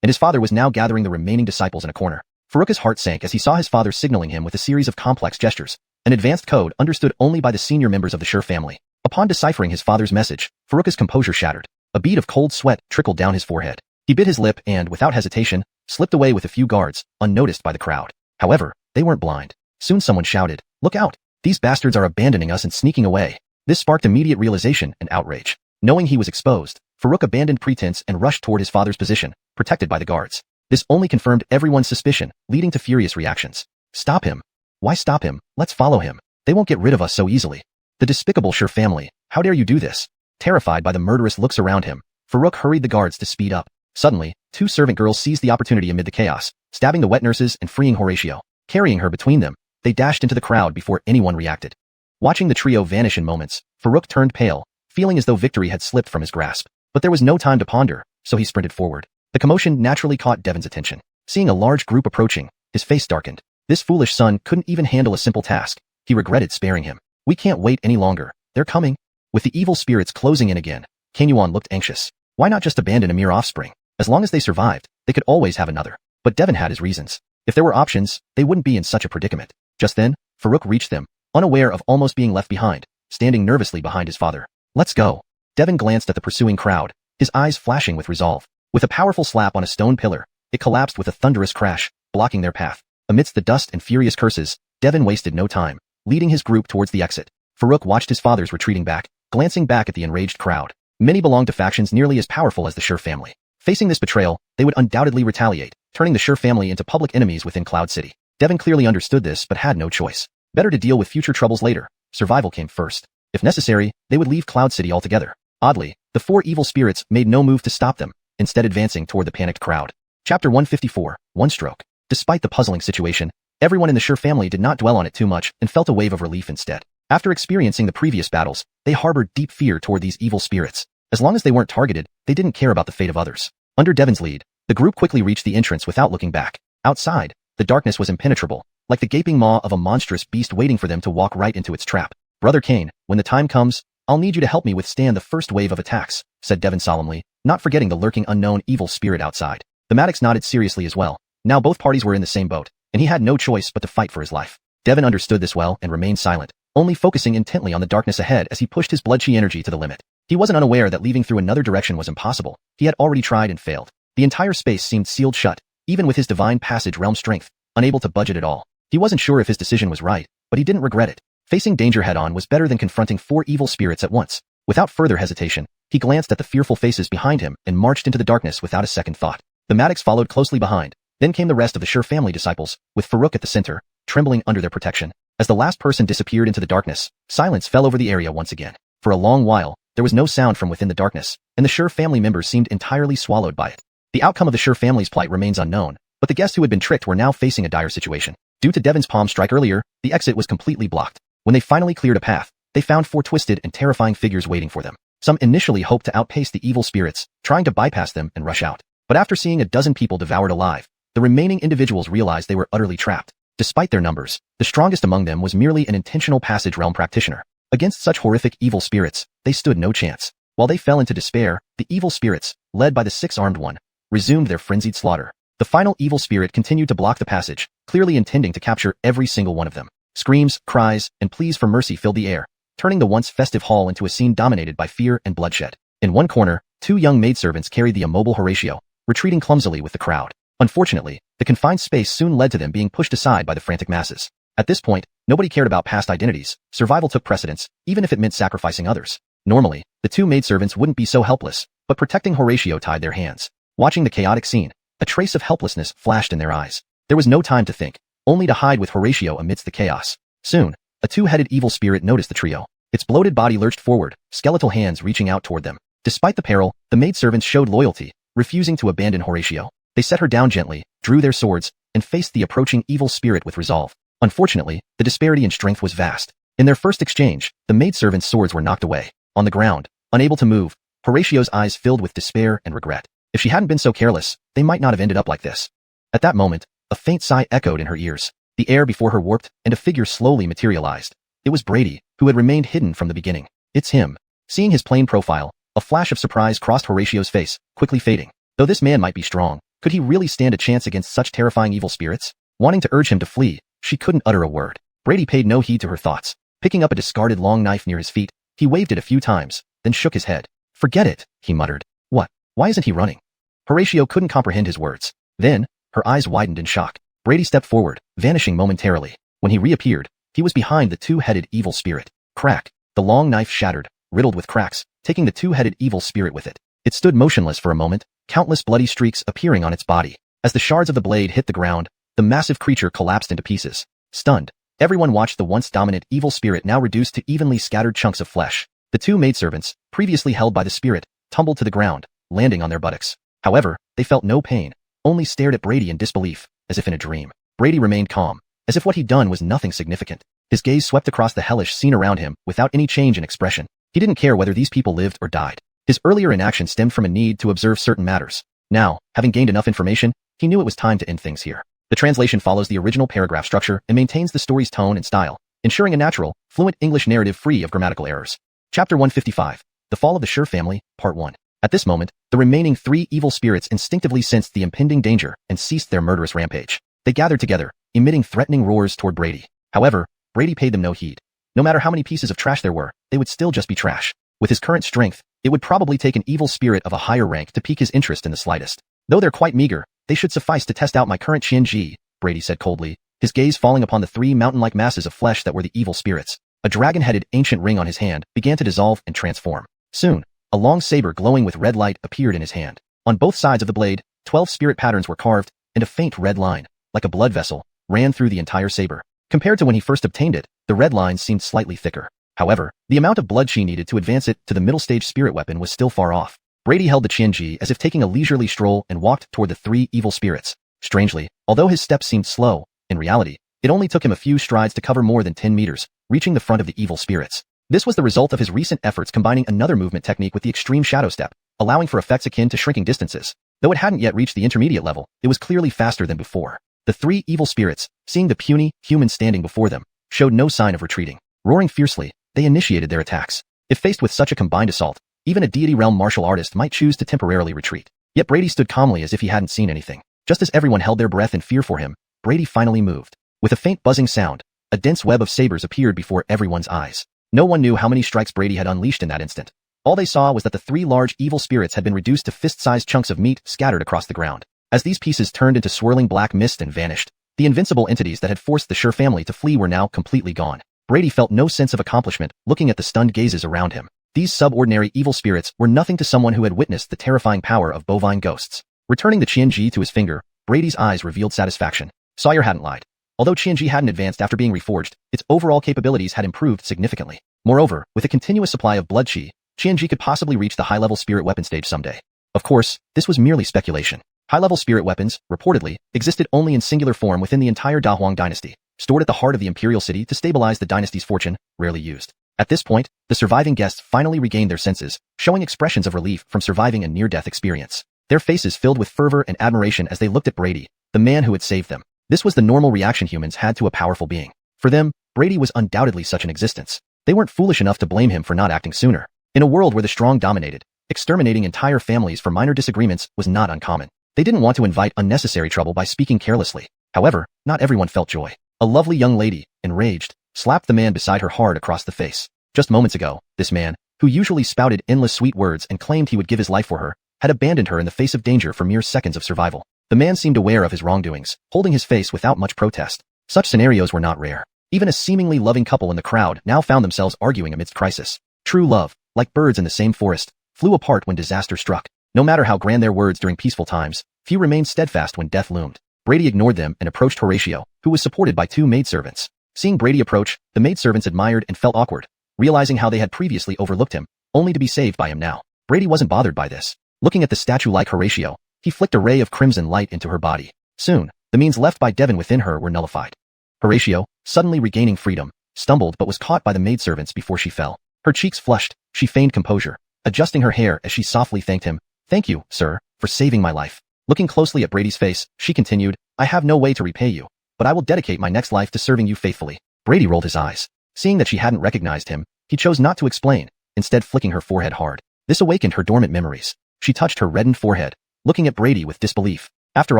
and his father was now gathering the remaining disciples in a corner. Farouk's heart sank as he saw his father signaling him with a series of complex gestures, an advanced code understood only by the senior members of the Schur family. Upon deciphering his father's message, Farouk's composure shattered. A bead of cold sweat trickled down his forehead. He bit his lip and, without hesitation, slipped away with a few guards, unnoticed by the crowd. However, they weren't blind. Soon someone shouted, "Look out! These bastards are abandoning us and sneaking away." This sparked immediate realization and outrage. Knowing he was exposed, Farouk abandoned pretense and rushed toward his father's position, protected by the guards. This only confirmed everyone's suspicion, leading to furious reactions. Stop him. Why stop him? Let's follow him. They won't get rid of us so easily. The despicable Schur family, how dare you do this? Terrified by the murderous looks around him, Farouk hurried the guards to speed up. Suddenly, 2 servant girls seized the opportunity amid the chaos, stabbing the wet nurses and freeing Horatio. Carrying her between them, they dashed into the crowd before anyone reacted. Watching the trio vanish in moments, Farouk turned pale, feeling as though victory had slipped from his grasp. But there was no time to ponder, so he sprinted forward. The commotion naturally caught Devin's attention. Seeing a large group approaching, his face darkened. This foolish son couldn't even handle a simple task. He regretted sparing him. We can't wait any longer. They're coming. With the evil spirits closing in again, xuanhuan looked anxious. Why not just abandon a mere offspring? As long as they survived, they could always have another. But Devin had his reasons. If there were options, they wouldn't be in such a predicament. Just then, Farouk reached them, unaware of almost being left behind, standing nervously behind his father. Let's go. Devin glanced at the pursuing crowd, his eyes flashing with resolve. With a powerful slap on a stone pillar, it collapsed with a thunderous crash, blocking their path. Amidst the dust and furious curses, Devin wasted no time, leading his group towards the exit. Farouk watched his father's retreating back, glancing back at the enraged crowd. Many belonged to factions nearly as powerful as the Schur family. Facing this betrayal, they would undoubtedly retaliate, turning the Schur family into public enemies within Cloud City. Devin clearly understood this but had no choice. Better to deal with future troubles later. Survival came first. If necessary, they would leave Cloud City altogether. Oddly, the 4 evil spirits made no move to stop them, instead advancing toward the panicked crowd. Chapter 154, One Stroke. Despite the puzzling situation, everyone in the Schur family did not dwell on it too much and felt a wave of relief instead. After experiencing the previous battles, they harbored deep fear toward these evil spirits. As long as they weren't targeted, they didn't care about the fate of others. Under Devin's lead, the group quickly reached the entrance without looking back. Outside, the darkness was impenetrable, like the gaping maw of a monstrous beast waiting for them to walk right into its trap. Brother Kane, when the time comes, I'll need you to help me withstand the first wave of attacks, said Devin solemnly, not forgetting the lurking unknown evil spirit outside. The Maddox nodded seriously as well. Now both parties were in the same boat, and he had no choice but to fight for his life. Devin understood this well and remained silent, only focusing intently on the darkness ahead as he pushed his blood chi energy to the limit. He wasn't unaware that leaving through another direction was impossible. He had already tried and failed. The entire space seemed sealed shut, even with his divine passage realm strength, unable to budge it at all. He wasn't sure if his decision was right, but he didn't regret it. Facing danger head-on was better than confronting 4 evil spirits at once. Without further hesitation, he glanced at the fearful faces behind him and marched into the darkness without a second thought. The Maddox followed closely behind. Then came the rest of the Schur family disciples, with Farouk at the center, trembling under their protection. As the last person disappeared into the darkness, silence fell over the area once again. For a long while, there was no sound from within the darkness, and the Schur family members seemed entirely swallowed by it. The outcome of the Schur family's plight remains unknown, but the guests who had been tricked were now facing a dire situation. Due to Devin's palm strike earlier, the exit was completely blocked. When they finally cleared a path, they found 4 twisted and terrifying figures waiting for them. Some initially hoped to outpace the evil spirits, trying to bypass them and rush out. But after seeing a dozen people devoured alive, the remaining individuals realized they were utterly trapped. Despite their numbers, the strongest among them was merely an intentional passage realm practitioner. Against such horrific evil spirits, they stood no chance. While they fell into despair, the evil spirits, led by the six-armed one, resumed their frenzied slaughter. The final evil spirit continued to block the passage, clearly intending to capture every single one of them. Screams, cries, and pleas for mercy filled the air, turning the once festive hall into a scene dominated by fear and bloodshed. In one corner, two young maidservants carried the immobile Horatio, retreating clumsily with the crowd. Unfortunately, the confined space soon led to them being pushed aside by the frantic masses. At this point, nobody cared about past identities. Survival took precedence, even if it meant sacrificing others. Normally, the two maidservants wouldn't be so helpless, but protecting Horatio tied their hands. Watching the chaotic scene, a trace of helplessness flashed in their eyes. There was no time to think, only to hide with Horatio amidst the chaos. Soon, a two-headed evil spirit noticed the trio. Its bloated body lurched forward, skeletal hands reaching out toward them. Despite the peril, the maidservants showed loyalty, refusing to abandon Horatio. They set her down gently, drew their swords, and faced the approaching evil spirit with resolve. Unfortunately, the disparity in strength was vast. In their first exchange, the maidservants' swords were knocked away. On the ground, unable to move, Horatio's eyes filled with despair and regret. If she hadn't been so careless, they might not have ended up like this. At that moment, a faint sigh echoed in her ears. The air before her warped, and a figure slowly materialized. It was Brady, who had remained hidden from the beginning. It's him. Seeing his plain profile, a flash of surprise crossed Horatio's face, quickly fading. Though this man might be strong, could he really stand a chance against such terrifying evil spirits? Wanting to urge him to flee, she couldn't utter a word. Brady paid no heed to her thoughts. Picking up a discarded long knife near his feet, he waved it a few times, then shook his head. Forget it, he muttered. What? Why isn't he running? Horatio couldn't comprehend his words. Then, her eyes widened in shock. Brady stepped forward, vanishing momentarily. When he reappeared, he was behind the two-headed evil spirit. Crack! The long knife shattered, riddled with cracks, taking the two-headed evil spirit with it. It stood motionless for a moment, countless bloody streaks appearing on its body. As the shards of the blade hit the ground, the massive creature collapsed into pieces. Stunned, everyone watched the once dominant evil spirit now reduced to evenly scattered chunks of flesh. The two maidservants, previously held by the spirit, tumbled to the ground, landing on their buttocks. However, they felt no pain, only stared at Brady in disbelief, as if in a dream. Brady remained calm, as if what he'd done was nothing significant. His gaze swept across the hellish scene around him without any change in expression. He didn't care whether these people lived or died. His earlier inaction stemmed from a need to observe certain matters. Now, having gained enough information, he knew it was time to end things here. The translation follows the original paragraph structure and maintains the story's tone and style, ensuring a natural, fluent English narrative free of grammatical errors. Chapter 155. The Fall of the Xur Family, Part 1. At this moment, the remaining three evil spirits instinctively sensed the impending danger and ceased their murderous rampage. They gathered together, emitting threatening roars toward Brady. However, Brady paid them no heed. No matter how many pieces of trash there were, they would still just be trash. With his current strength, it would probably take an evil spirit of a higher rank to pique his interest in the slightest. Though they're quite meager, they should suffice to test out my current Qianji, Brady said coldly, his gaze falling upon the three mountain-like masses of flesh that were the evil spirits. A dragon-headed ancient ring on his hand began to dissolve and transform. Soon, a long saber glowing with red light appeared in his hand. On both sides of the blade, 12 spirit patterns were carved, and a faint red line, like a blood vessel, ran through the entire saber. Compared to when he first obtained it, the red lines seemed slightly thicker. However, the amount of blood chi needed to advance it to the middle stage spirit weapon was still far off. Brady held the Qianji as if taking a leisurely stroll and walked toward the three evil spirits. Strangely, although his steps seemed slow, in reality, it only took him a few strides to cover more than 10 meters, reaching the front of the evil spirits. This was the result of his recent efforts combining another movement technique with the extreme shadow step, allowing for effects akin to shrinking distances. Though it hadn't yet reached the intermediate level, it was clearly faster than before. The three evil spirits, seeing the puny human standing before them, showed no sign of retreating. Roaring fiercely, they initiated their attacks. If faced with such a combined assault, even a deity realm martial artist might choose to temporarily retreat. Yet Brady stood calmly as if he hadn't seen anything. Just as everyone held their breath in fear for him, Brady finally moved. With a faint buzzing sound, a dense web of sabers appeared before everyone's eyes. No one knew how many strikes Brady had unleashed in that instant. All they saw was that the three large evil spirits had been reduced to fist-sized chunks of meat scattered across the ground. As these pieces turned into swirling black mist and vanished, the invincible entities that had forced the Xur family to flee were now completely gone. Brady felt no sense of accomplishment looking at the stunned gazes around him. These subordinary evil spirits were nothing to someone who had witnessed the terrifying power of bovine ghosts. Returning the Qianji to his finger, Brady's eyes revealed satisfaction. Sawyer hadn't lied. Although Qianji hadn't advanced after being reforged, its overall capabilities had improved significantly. Moreover, with a continuous supply of blood chi, Qianji could possibly reach the high-level spirit weapon stage someday. Of course, this was merely speculation. High-level spirit weapons, reportedly, existed only in singular form within the entire Dahuang dynasty, stored at the heart of the imperial city to stabilize the dynasty's fortune, rarely used. At this point, the surviving guests finally regained their senses, showing expressions of relief from surviving a near-death experience. Their faces filled with fervor and admiration as they looked at Brady, the man who had saved them. This was the normal reaction humans had to a powerful being. For them, Brady was undoubtedly such an existence. They weren't foolish enough to blame him for not acting sooner. In a world where the strong dominated, exterminating entire families for minor disagreements was not uncommon. They didn't want to invite unnecessary trouble by speaking carelessly. However, not everyone felt joy. A lovely young lady, enraged, slapped the man beside her hard across the face. Just moments ago, this man, who usually spouted endless sweet words and claimed he would give his life for her, had abandoned her in the face of danger for mere seconds of survival. The man seemed aware of his wrongdoings, holding his face without much protest. Such scenarios were not rare. Even a seemingly loving couple in the crowd now found themselves arguing amidst crisis. True love, like birds in the same forest, flew apart when disaster struck. No matter how grand their words during peaceful times, few remained steadfast when death loomed. Brady ignored them and approached Horatio, who was supported by two maidservants. Seeing Brady approach, the maidservants admired and felt awkward, realizing how they had previously overlooked him, only to be saved by him now. Brady wasn't bothered by this. Looking at the statue-like Horatio, he flicked a ray of crimson light into her body. Soon, the means left by Devon within her were nullified. Horatio, suddenly regaining freedom, stumbled but was caught by the maidservants before she fell. Her cheeks flushed, she feigned composure, adjusting her hair as she softly thanked him. "Thank you, sir, for saving my life." Looking closely at Brady's face, she continued, "I have no way to repay you, but I will dedicate my next life to serving you faithfully." Brady rolled his eyes. Seeing that she hadn't recognized him, he chose not to explain, instead flicking her forehead hard. This awakened her dormant memories. She touched her reddened forehead, looking at Brady with disbelief. After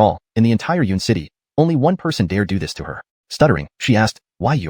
all, in the entire Yun city, only one person dared do this to her. Stuttering, she asked, "Why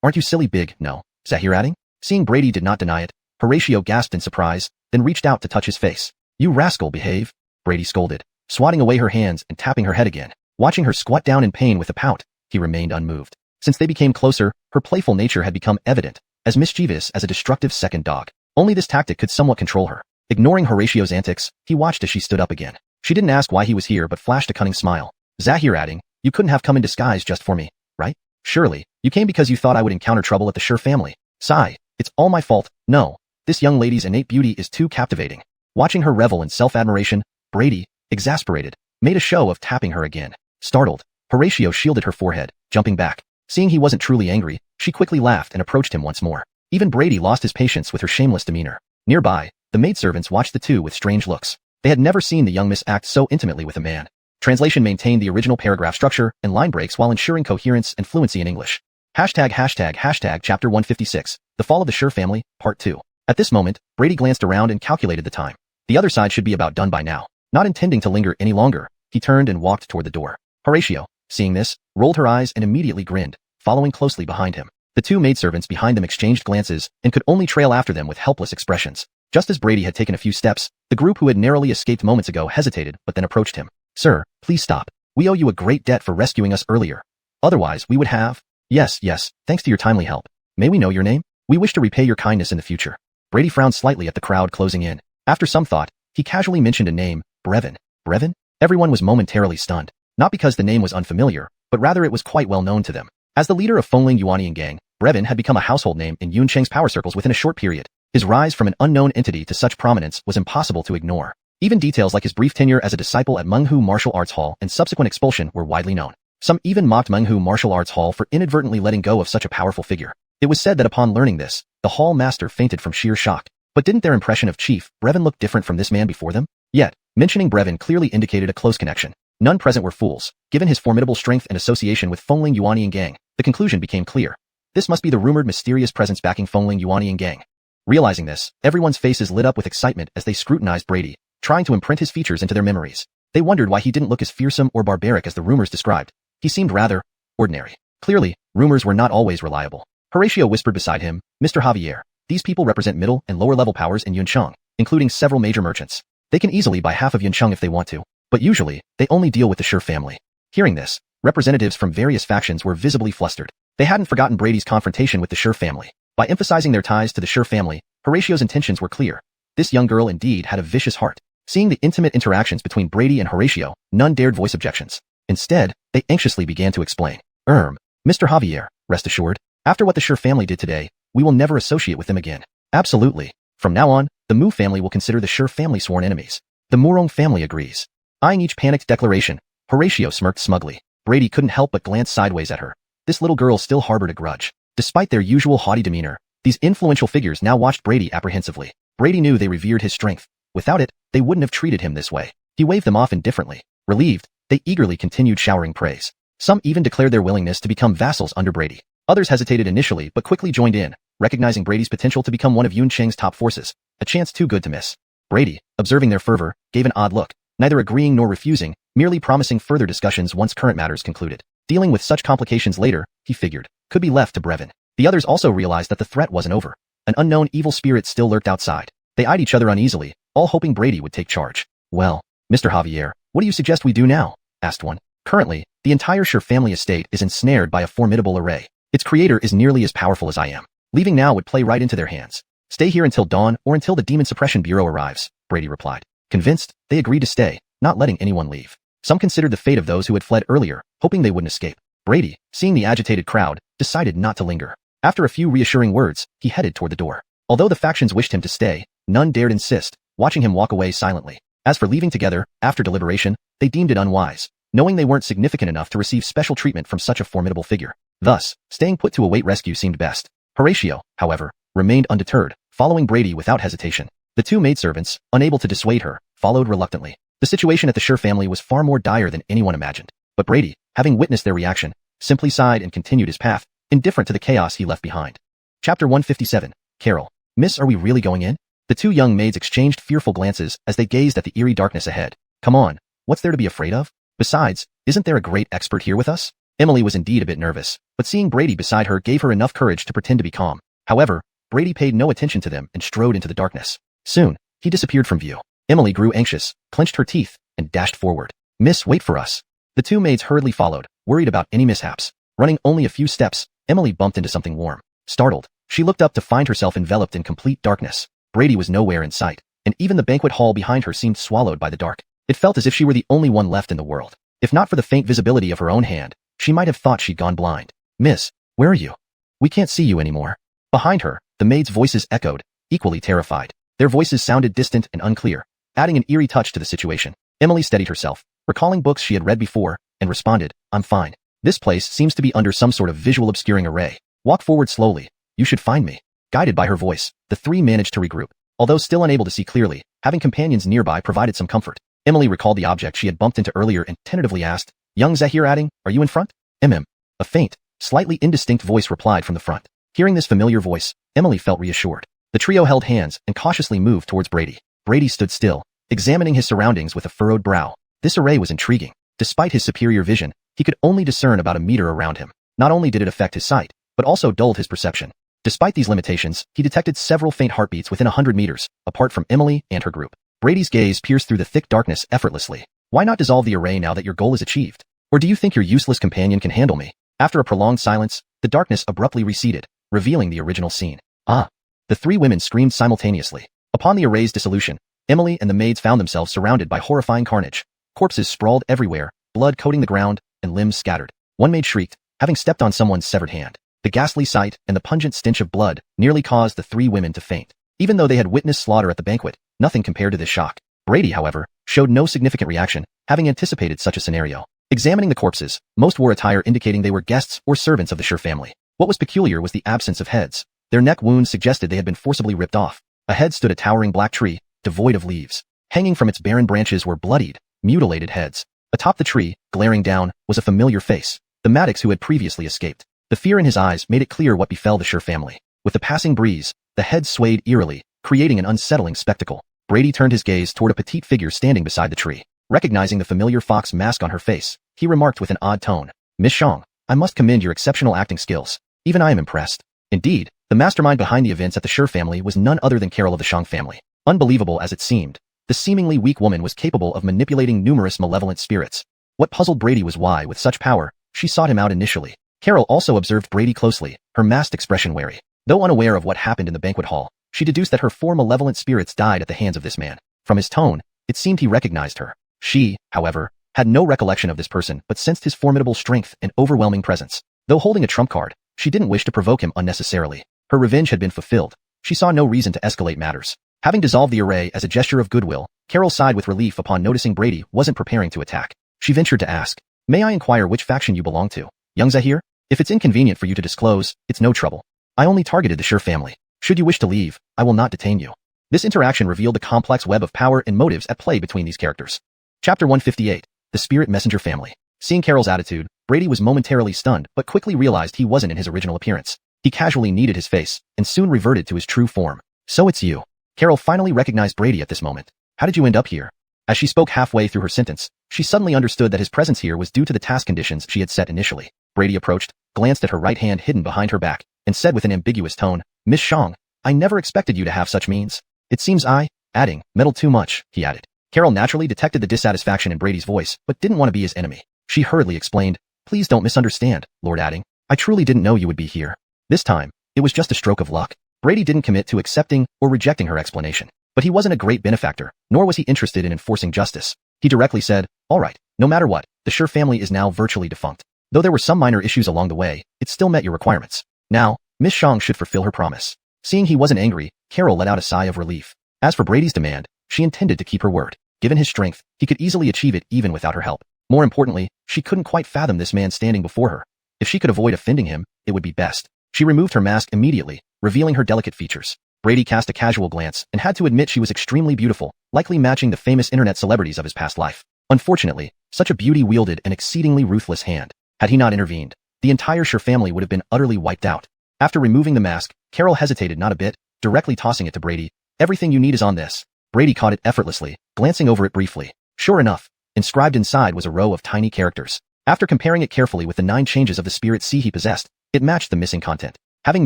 aren't you silly big, no, xiuxian?" Seeing Brady did not deny it, Horatio gasped in surprise, then reached out to touch his face. "You rascal, behave," Brady scolded, swatting away her hands and tapping her head again. Watching her squat down in pain with a pout, he remained unmoved. Since they became closer, her playful nature had become evident, as mischievous as a destructive second dog. Only this tactic could somewhat control her. Ignoring Horatio's antics, he watched as she stood up again. She didn't ask why he was here but flashed a cunning smile. Zahir adding, "You couldn't have come in disguise just for me, right? Surely, you came because you thought I would encounter trouble at the Shur family." Sigh, "It's all my fault. No, this young lady's innate beauty is too captivating." Watching her revel in self-admiration, Brady, exasperated, made a show of tapping her again. Startled, Horatio shielded her forehead, jumping back. Seeing he wasn't truly angry, she quickly laughed and approached him once more. Even Brady lost his patience with her shameless demeanor. Nearby, the maidservants watched the two with strange looks. They had never seen the young miss act so intimately with a man. Translation maintained the original paragraph structure and line breaks while ensuring coherence and fluency in English. ##### Chapter 156, The Fall of the Shur Family, Part 2. At this moment, Brady glanced around and calculated the time. The other side should be about done by now. Not intending to linger any longer, he turned and walked toward the door. Horatio, seeing this, rolled her eyes and immediately grinned, following closely behind him. The two maidservants behind them exchanged glances and could only trail after them with helpless expressions. Just as Brady had taken a few steps, the group who had narrowly escaped moments ago hesitated but then approached him. "Sir, please stop. We owe you a great debt for rescuing us earlier. Otherwise, we would have—" Yes, thanks to your timely help. May we know your name? We wish to repay your kindness in the future." Brady frowned slightly at the crowd closing in. After some thought, he casually mentioned a name, Brevin. Brevin? Everyone was momentarily stunned. Not because the name was unfamiliar, but rather it was quite well known to them. As the leader of Fengling Yuanian gang, Brevin had become a household name in Yun Cheng's power circles within a short period. His rise from an unknown entity to such prominence was impossible to ignore. Even details like his brief tenure as a disciple at Menghu Martial Arts Hall and subsequent expulsion were widely known. Some even mocked Menghu Martial Arts Hall for inadvertently letting go of such a powerful figure. It was said that upon learning this, the hall master fainted from sheer shock. But didn't their impression of Chief Brevin look different from this man before them? Yet, mentioning Brevin clearly indicated a close connection. None present were fools. Given his formidable strength and association with Fengling Yuanian gang, the conclusion became clear. This must be the rumored mysterious presence backing Fengling Yuanian gang. Realizing this, everyone's faces lit up with excitement as they scrutinized Brady, trying to imprint his features into their memories. They wondered why he didn't look as fearsome or barbaric as the rumors described. He seemed rather ordinary. Clearly, rumors were not always reliable. Horatio whispered beside him, "Mr. Javier, these people represent middle and lower level powers in Yuncheng, including several major merchants. They can easily buy half of Yuncheng if they want to, but usually, they only deal with the Shur family." Hearing this, representatives from various factions were visibly flustered. They hadn't forgotten Brady's confrontation with the Shur family. By emphasizing their ties to the Shur family, Horatio's intentions were clear. This young girl indeed had a vicious heart. Seeing the intimate interactions between Brady and Horatio, none dared voice objections. Instead, they anxiously began to explain. Mr. Javier, rest assured, after what the Shur family did today, we will never associate with them again. Absolutely. From now on, the Mu family will consider the Shur family sworn enemies. The Murong family agrees. Eyeing each panicked declaration, Horatio smirked smugly. Brady couldn't help but glance sideways at her. This little girl still harbored a grudge. Despite their usual haughty demeanor, these influential figures now watched Brady apprehensively. Brady knew they revered his strength. Without it, they wouldn't have treated him this way. He waved them off indifferently. Relieved, they eagerly continued showering praise. Some even declared their willingness to become vassals under Brady. Others hesitated initially but quickly joined in, recognizing Brady's potential to become one of Yun Cheng's top forces, a chance too good to miss. Brady, observing their fervor, gave an odd look, neither agreeing nor refusing, merely promising further discussions once current matters concluded. Dealing with such complications later, he figured, could be left to Brevin. The others also realized that the threat wasn't over. An unknown evil spirit still lurked outside. They eyed each other uneasily, all hoping Brady would take charge. Well, Mr. Javier, what do you suggest we do now? Asked one. Currently, the entire Schur family estate is ensnared by a formidable array. Its creator is nearly as powerful as I am. Leaving now would play right into their hands. Stay here until dawn or until the Demon Suppression Bureau arrives, Brady replied. Convinced, they agreed to stay, not letting anyone leave. Some considered the fate of those who had fled earlier, hoping they wouldn't escape. Brady, seeing the agitated crowd, decided not to linger. After a few reassuring words, he headed toward the door. Although the factions wished him to stay, none dared insist, watching him walk away silently. As for leaving together, after deliberation, they deemed it unwise, knowing they weren't significant enough to receive special treatment from such a formidable figure. Thus, staying put to await rescue seemed best. Horatio, however, remained undeterred, following Brady without hesitation. The two maidservants, unable to dissuade her, followed reluctantly. The situation at the Schur family was far more dire than anyone imagined. But Brady, having witnessed their reaction, simply sighed and continued his path, indifferent to the chaos he left behind. Chapter 157. Carol. Miss, are we really going in? The two young maids exchanged fearful glances as they gazed at the eerie darkness ahead. Come on, what's there to be afraid of? Besides, isn't there a great expert here with us? Emily was indeed a bit nervous, but seeing Brady beside her gave her enough courage to pretend to be calm. However, Brady paid no attention to them and strode into the darkness. Soon, he disappeared from view. Emily grew anxious, clenched her teeth, and dashed forward. Miss, wait for us. The two maids hurriedly followed, worried about any mishaps. Running only a few steps, Emily bumped into something warm. Startled, she looked up to find herself enveloped in complete darkness. Brady was nowhere in sight, and even the banquet hall behind her seemed swallowed by the dark. It felt as if she were the only one left in the world. If not for the faint visibility of her own hand, she might have thought she'd gone blind. Miss, where are you? We can't see you anymore. Behind her, the maids' voices echoed, equally terrified. Their voices sounded distant and unclear, adding an eerie touch to the situation. Emily steadied herself, recalling books she had read before, and responded, I'm fine. This place seems to be under some sort of visual obscuring array. Walk forward slowly. You should find me. Guided by her voice, the three managed to regroup. Although still unable to see clearly, having companions nearby provided some comfort. Emily recalled the object she had bumped into earlier and tentatively asked, Young Zahir adding, are you in front? A faint, slightly indistinct voice replied from the front. Hearing this familiar voice, Emily felt reassured. The trio held hands and cautiously moved towards Brady. Brady stood still, examining his surroundings with a furrowed brow. This array was intriguing. Despite his superior vision, he could only discern about a meter around him. Not only did it affect his sight, but also dulled his perception. Despite these limitations, he detected several faint heartbeats within 100 meters, apart from Emily and her group. Brady's gaze pierced through the thick darkness effortlessly. Why not dissolve the array now that your goal is achieved? Or do you think your useless companion can handle me? After a prolonged silence, the darkness abruptly receded, revealing the original scene. Ah! The three women screamed simultaneously. Upon the array's dissolution, Emily and the maids found themselves surrounded by horrifying carnage. Corpses sprawled everywhere, blood coating the ground, and limbs scattered. One maid shrieked, having stepped on someone's severed hand. The ghastly sight and the pungent stench of blood nearly caused the three women to faint. Even though they had witnessed slaughter at the banquet, nothing compared to this shock. Brady, however, showed no significant reaction, having anticipated such a scenario. Examining the corpses, most wore attire indicating they were guests or servants of the Schur family. What was peculiar was the absence of heads. Their neck wounds suggested they had been forcibly ripped off. Ahead stood a towering black tree, devoid of leaves. Hanging from its barren branches were bloodied, mutilated heads. Atop the tree, glaring down, was a familiar face, the Maddox who had previously escaped. The fear in his eyes made it clear what befell the Schur family. With the passing breeze, the head swayed eerily, creating an unsettling spectacle. Brady turned his gaze toward a petite figure standing beside the tree. Recognizing the familiar fox mask on her face, he remarked with an odd tone, Miss Xiang, I must commend your exceptional acting skills. Even I am impressed. Indeed, the mastermind behind the events at the Schur family was none other than Carol of the Xiang family. Unbelievable as it seemed, the seemingly weak woman was capable of manipulating numerous malevolent spirits. What puzzled Brady was why, with such power, she sought him out initially. Carol also observed Brady closely, her masked expression wary. Though unaware of what happened in the banquet hall, she deduced that her four malevolent spirits died at the hands of this man. From his tone, it seemed he recognized her. She, however, had no recollection of this person but sensed his formidable strength and overwhelming presence. Though holding a trump card, she didn't wish to provoke him unnecessarily. Her revenge had been fulfilled. She saw no reason to escalate matters. Having dissolved the array as a gesture of goodwill, Carol sighed with relief upon noticing Brady wasn't preparing to attack. She ventured to ask, May I inquire which faction you belong to? Young Zahir? If it's inconvenient for you to disclose, it's no trouble. I only targeted the Schur family. Should you wish to leave, I will not detain you. This interaction revealed the complex web of power and motives at play between these characters. Chapter 158. The Spirit Messenger Family. Seeing Carol's attitude, Brady was momentarily stunned, but quickly realized he wasn't in his original appearance. He casually kneaded his face, and soon reverted to his true form. So it's you. Carol finally recognized Brady at this moment. How did you end up here? As she spoke halfway through her sentence, she suddenly understood that his presence here was due to the task conditions she had set initially. Brady approached, glanced at her right hand hidden behind her back, and said with an ambiguous tone, Miss Xiang, I never expected you to have such means. It seems adding, meddled too much, he added. Carol naturally detected the dissatisfaction in Brady's voice, but didn't want to be his enemy. She hurriedly explained, Please don't misunderstand, Lord Adding. I truly didn't know you would be here. This time, it was just a stroke of luck. Brady didn't commit to accepting or rejecting her explanation. But he wasn't a great benefactor, nor was he interested in enforcing justice. He directly said, All right, no matter what, the Sure family is now virtually defunct. Though there were some minor issues along the way, it still met your requirements. Now, Miss Xiang should fulfill her promise. Seeing he wasn't angry, Carol let out a sigh of relief. As for Brady's demand, she intended to keep her word. Given his strength, he could easily achieve it even without her help. More importantly, she couldn't quite fathom this man standing before her. If she could avoid offending him, it would be best. She removed her mask immediately, revealing her delicate features. Brady cast a casual glance and had to admit she was extremely beautiful, likely matching the famous internet celebrities of his past life. Unfortunately, such a beauty wielded an exceedingly ruthless hand. Had he not intervened, the entire Sure family would have been utterly wiped out. After removing the mask, Carol hesitated not a bit, directly tossing it to Brady. Everything you need is on this. Brady caught it effortlessly, glancing over it briefly. Sure enough, inscribed inside was a row of tiny characters. After comparing it carefully with the 9 changes of the spirit sea he possessed, it matched the missing content. Having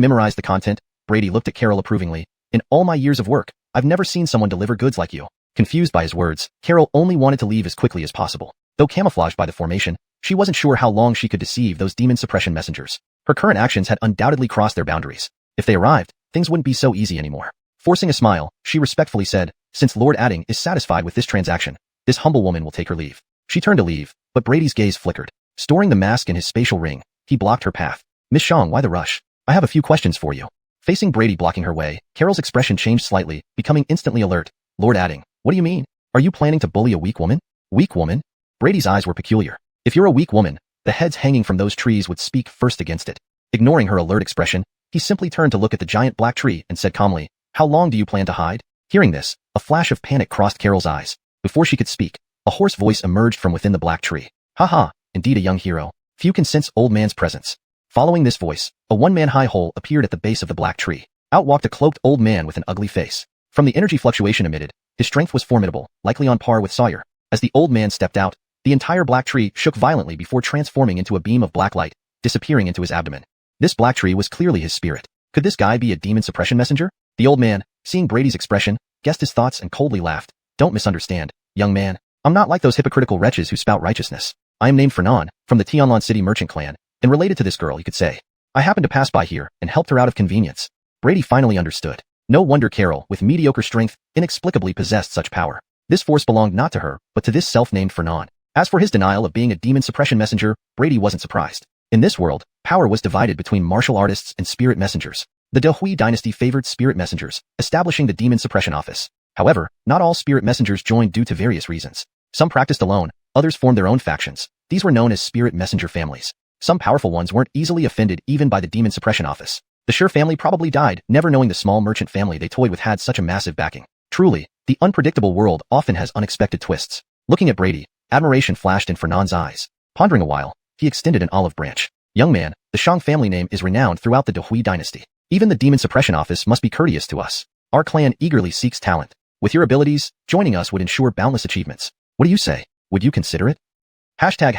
memorized the content, Brady looked at Carol approvingly. In all my years of work, I've never seen someone deliver goods like you. Confused by his words, Carol only wanted to leave as quickly as possible. Though camouflaged by the formation, she wasn't sure how long she could deceive those demon suppression messengers. Her current actions had undoubtedly crossed their boundaries. If they arrived, things wouldn't be so easy anymore. Forcing a smile, she respectfully said, Since Lord Adding is satisfied with this transaction, this humble woman will take her leave. She turned to leave, but Brady's gaze flickered. Storing the mask in his spatial ring, he blocked her path. Miss Xiang, why the rush? I have a few questions for you. Facing Brady blocking her way, Carol's expression changed slightly, becoming instantly alert. Lord Adding, what do you mean? Are you planning to bully a weak woman? Weak woman? Brady's eyes were peculiar. If you're a weak woman, the heads hanging from those trees would speak first against it. Ignoring her alert expression, he simply turned to look at the giant black tree and said calmly, How long do you plan to hide? Hearing this, a flash of panic crossed Carol's eyes. Before she could speak, a hoarse voice emerged from within the black tree. Ha, indeed a young hero. Few can sense old man's presence. Following this voice, a one-man-high hole appeared at the base of the black tree. Out walked a cloaked old man with an ugly face. From the energy fluctuation emitted, his strength was formidable, likely on par with Sawyer. As the old man stepped out, the entire black tree shook violently before transforming into a beam of black light, disappearing into his abdomen. This black tree was clearly his spirit. Could this guy be a demon suppression messenger? The old man, seeing Brady's expression, guessed his thoughts and coldly laughed. Don't misunderstand, young man. I'm not like those hypocritical wretches who spout righteousness. I am named Fernan, from the Tianlan City merchant clan, and related to this girl, you could say. I happened to pass by here and helped her out of convenience. Brady finally understood. No wonder Carol, with mediocre strength, inexplicably possessed such power. This force belonged not to her, but to this self-named Fernan. As for his denial of being a demon suppression messenger, Brady wasn't surprised. In this world, power was divided between martial artists and spirit messengers. The Dehui dynasty favored spirit messengers, establishing the demon suppression office. However, not all spirit messengers joined due to various reasons. Some practiced alone, others formed their own factions. These were known as spirit messenger families. Some powerful ones weren't easily offended even by the demon suppression office. The Sure family probably died, never knowing the small merchant family they toyed with had such a massive backing. Truly, the unpredictable world often has unexpected twists. Looking at Brady, admiration flashed in Fernand's eyes. Pondering a while, he extended an olive branch. Young man, the Xiang family name is renowned throughout the Dehui dynasty. Even the demon suppression office must be courteous to us. Our clan eagerly seeks talent. With your abilities, joining us would ensure boundless achievements. What do you say? Would you consider it? Hashtag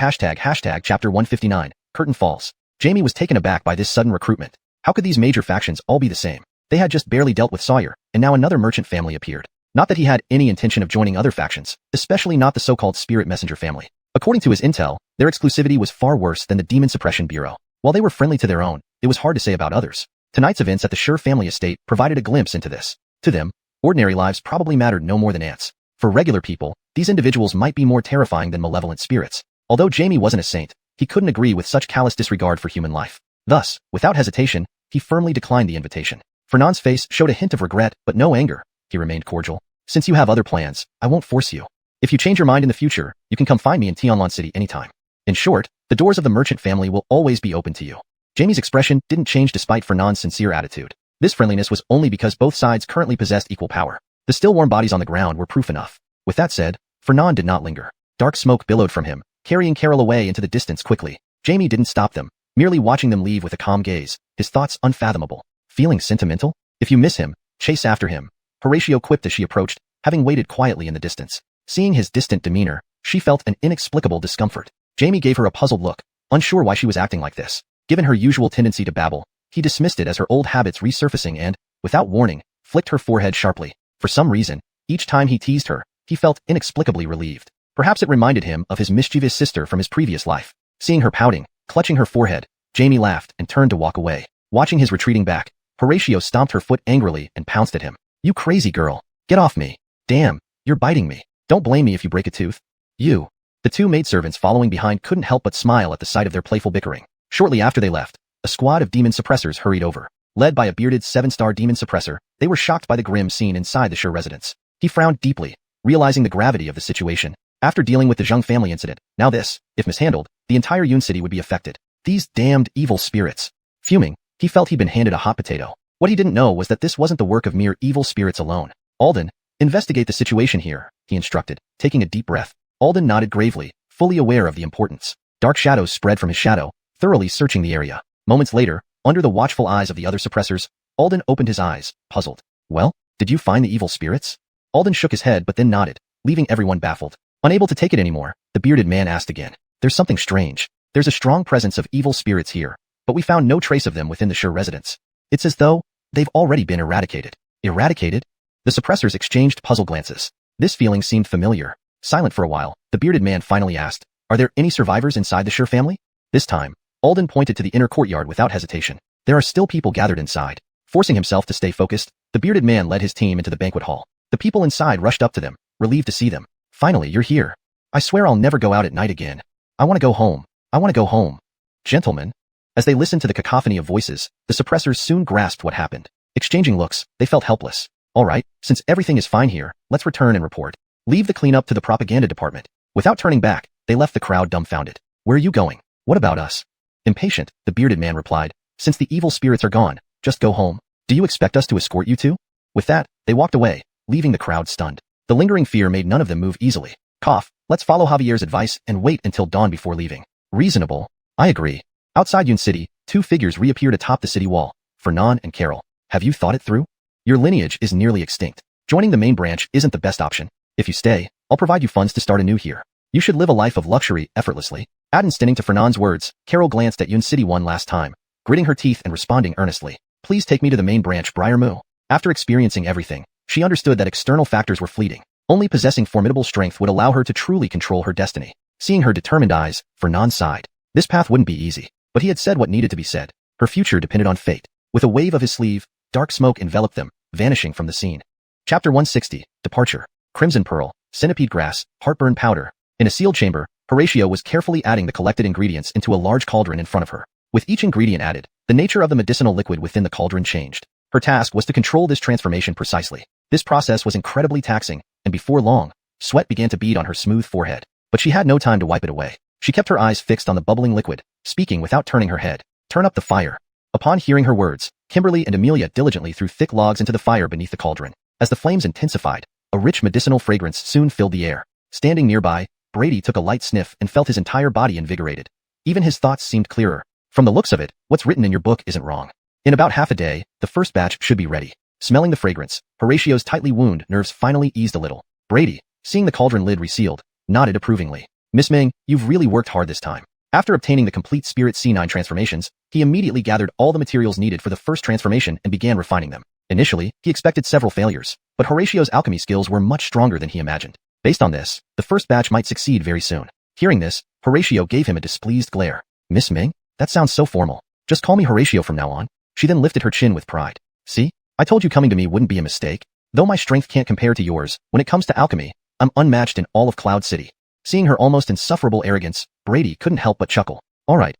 chapter 159, Curtain Falls. Jamie was taken aback by this sudden recruitment. How could these major factions all be the same? They had just barely dealt with Sawyer, and now another merchant family appeared. Not that he had any intention of joining other factions, especially not the so-called Spirit Messenger family. According to his intel, their exclusivity was far worse than the Demon Suppression Bureau. While they were friendly to their own, it was hard to say about others. Tonight's events at the Sure family estate provided a glimpse into this. To them, ordinary lives probably mattered no more than ants. For regular people, these individuals might be more terrifying than malevolent spirits. Although Jamie wasn't a saint, he couldn't agree with such callous disregard for human life. Thus, without hesitation, he firmly declined the invitation. Fernand's face showed a hint of regret, but no anger. He remained cordial. Since you have other plans, I won't force you. If you change your mind in the future, you can come find me in Tianlan City anytime. In short, the doors of the merchant family will always be open to you. Jamie's expression didn't change despite Fernand's sincere attitude. This friendliness was only because both sides currently possessed equal power. The still warm bodies on the ground were proof enough. With that said, Fernand did not linger. Dark smoke billowed from him, carrying Carol away into the distance quickly. Jamie didn't stop them, merely watching them leave with a calm gaze, his thoughts unfathomable. Feeling sentimental? If you miss him, chase after him, Horatio quipped as she approached, having waited quietly in the distance. Seeing his distant demeanor, she felt an inexplicable discomfort. Jamie gave her a puzzled look, unsure why she was acting like this. Given her usual tendency to babble, he dismissed it as her old habits resurfacing and, without warning, flicked her forehead sharply. For some reason, each time he teased her, he felt inexplicably relieved. Perhaps it reminded him of his mischievous sister from his previous life. Seeing her pouting, clutching her forehead, Jamie laughed and turned to walk away. Watching his retreating back, Horatio stomped her foot angrily and pounced at him. You crazy girl. Get off me. Damn, you're biting me. Don't blame me if you break a tooth. You. The two maidservants following behind couldn't help but smile at the sight of their playful bickering. Shortly after they left, a squad of demon suppressors hurried over. Led by a bearded 7-star demon suppressor, they were shocked by the grim scene inside the Sure residence. He frowned deeply, realizing the gravity of the situation. After dealing with the Zheng family incident, now this, if mishandled, the entire Yun city would be affected. These damned evil spirits. Fuming, he felt he'd been handed a hot potato. What he didn't know was that this wasn't the work of mere evil spirits alone. Alden, investigate the situation here, he instructed, taking a deep breath. Alden nodded gravely, fully aware of the importance. Dark shadows spread from his shadow, thoroughly searching the area. Moments later, under the watchful eyes of the other suppressors, Alden opened his eyes, puzzled. Well, did you find the evil spirits? Alden shook his head but then nodded, leaving everyone baffled. Unable to take it anymore, the bearded man asked again. There's something strange. There's a strong presence of evil spirits here, but we found no trace of them within the Sure residence. It's as though they've already been eradicated. Eradicated? The suppressors exchanged puzzled glances. This feeling seemed familiar. Silent for a while, the bearded man finally asked, are there any survivors inside the Sure family? This time, Alden pointed to the inner courtyard without hesitation. There are still people gathered inside. Forcing himself to stay focused, the bearded man led his team into the banquet hall. The people inside rushed up to them, relieved to see them. Finally, you're here. I swear I'll never go out at night again. I want to go home. I want to go home. Gentlemen. As they listened to the cacophony of voices, the suppressors soon grasped what happened. Exchanging looks, they felt helpless. All right, since everything is fine here, let's return and report. Leave the cleanup to the propaganda department. Without turning back, they left the crowd dumbfounded. Where are you going? What about us? Impatient, the bearded man replied. Since the evil spirits are gone, just go home. Do you expect us to escort you to? With that, they walked away, leaving the crowd stunned. The lingering fear made none of them move easily. Cough, let's follow Javier's advice and wait until dawn before leaving. Reasonable. I agree. Outside Yun City, two figures reappeared atop the city wall. Fernand and Carol. Have you thought it through? Your lineage is nearly extinct. Joining the main branch isn't the best option. If you stay, I'll provide you funds to start anew here. You should live a life of luxury effortlessly. Instinct to Fernand's words, Carol glanced at Yun City one last time, gritting her teeth and responding earnestly. Please take me to the main branch, Briar Moo. After experiencing everything, she understood that external factors were fleeting. Only possessing formidable strength would allow her to truly control her destiny. Seeing her determined eyes, Fernand sighed. This path wouldn't be easy, but he had said what needed to be said. Her future depended on fate. With a wave of his sleeve, dark smoke enveloped them, vanishing from the scene. Chapter 160, Departure. Crimson Pearl, Centipede Grass, Heartburn Powder. In a sealed chamber, Horatio was carefully adding the collected ingredients into a large cauldron in front of her. With each ingredient added, the nature of the medicinal liquid within the cauldron changed. Her task was to control this transformation precisely. This process was incredibly taxing, and before long, sweat began to bead on her smooth forehead. But she had no time to wipe it away. She kept her eyes fixed on the bubbling liquid, speaking without turning her head. Turn up the fire. Upon hearing her words, Kimberly and Amelia diligently threw thick logs into the fire beneath the cauldron. As the flames intensified, a rich medicinal fragrance soon filled the air. Standing nearby, Brady took a light sniff and felt his entire body invigorated. Even his thoughts seemed clearer. From the looks of it, what's written in your book isn't wrong. In about half a day, the first batch should be ready. Smelling the fragrance, Horatio's tightly wound nerves finally eased a little. Brady, seeing the cauldron lid resealed, nodded approvingly. Miss Ming, you've really worked hard this time. After obtaining the complete Spirit C9 transformations, he immediately gathered all the materials needed for the first transformation and began refining them. Initially, he expected several failures, but Horatio's alchemy skills were much stronger than he imagined. Based on this, the first batch might succeed very soon. Hearing this, Horatio gave him a displeased glare. Miss Ming? That sounds so formal. Just call me Horatio from now on. She then lifted her chin with pride. See? I told you coming to me wouldn't be a mistake. Though my strength can't compare to yours, when it comes to alchemy, I'm unmatched in all of Cloud City. Seeing her almost insufferable arrogance, Brady couldn't help but chuckle. Alright.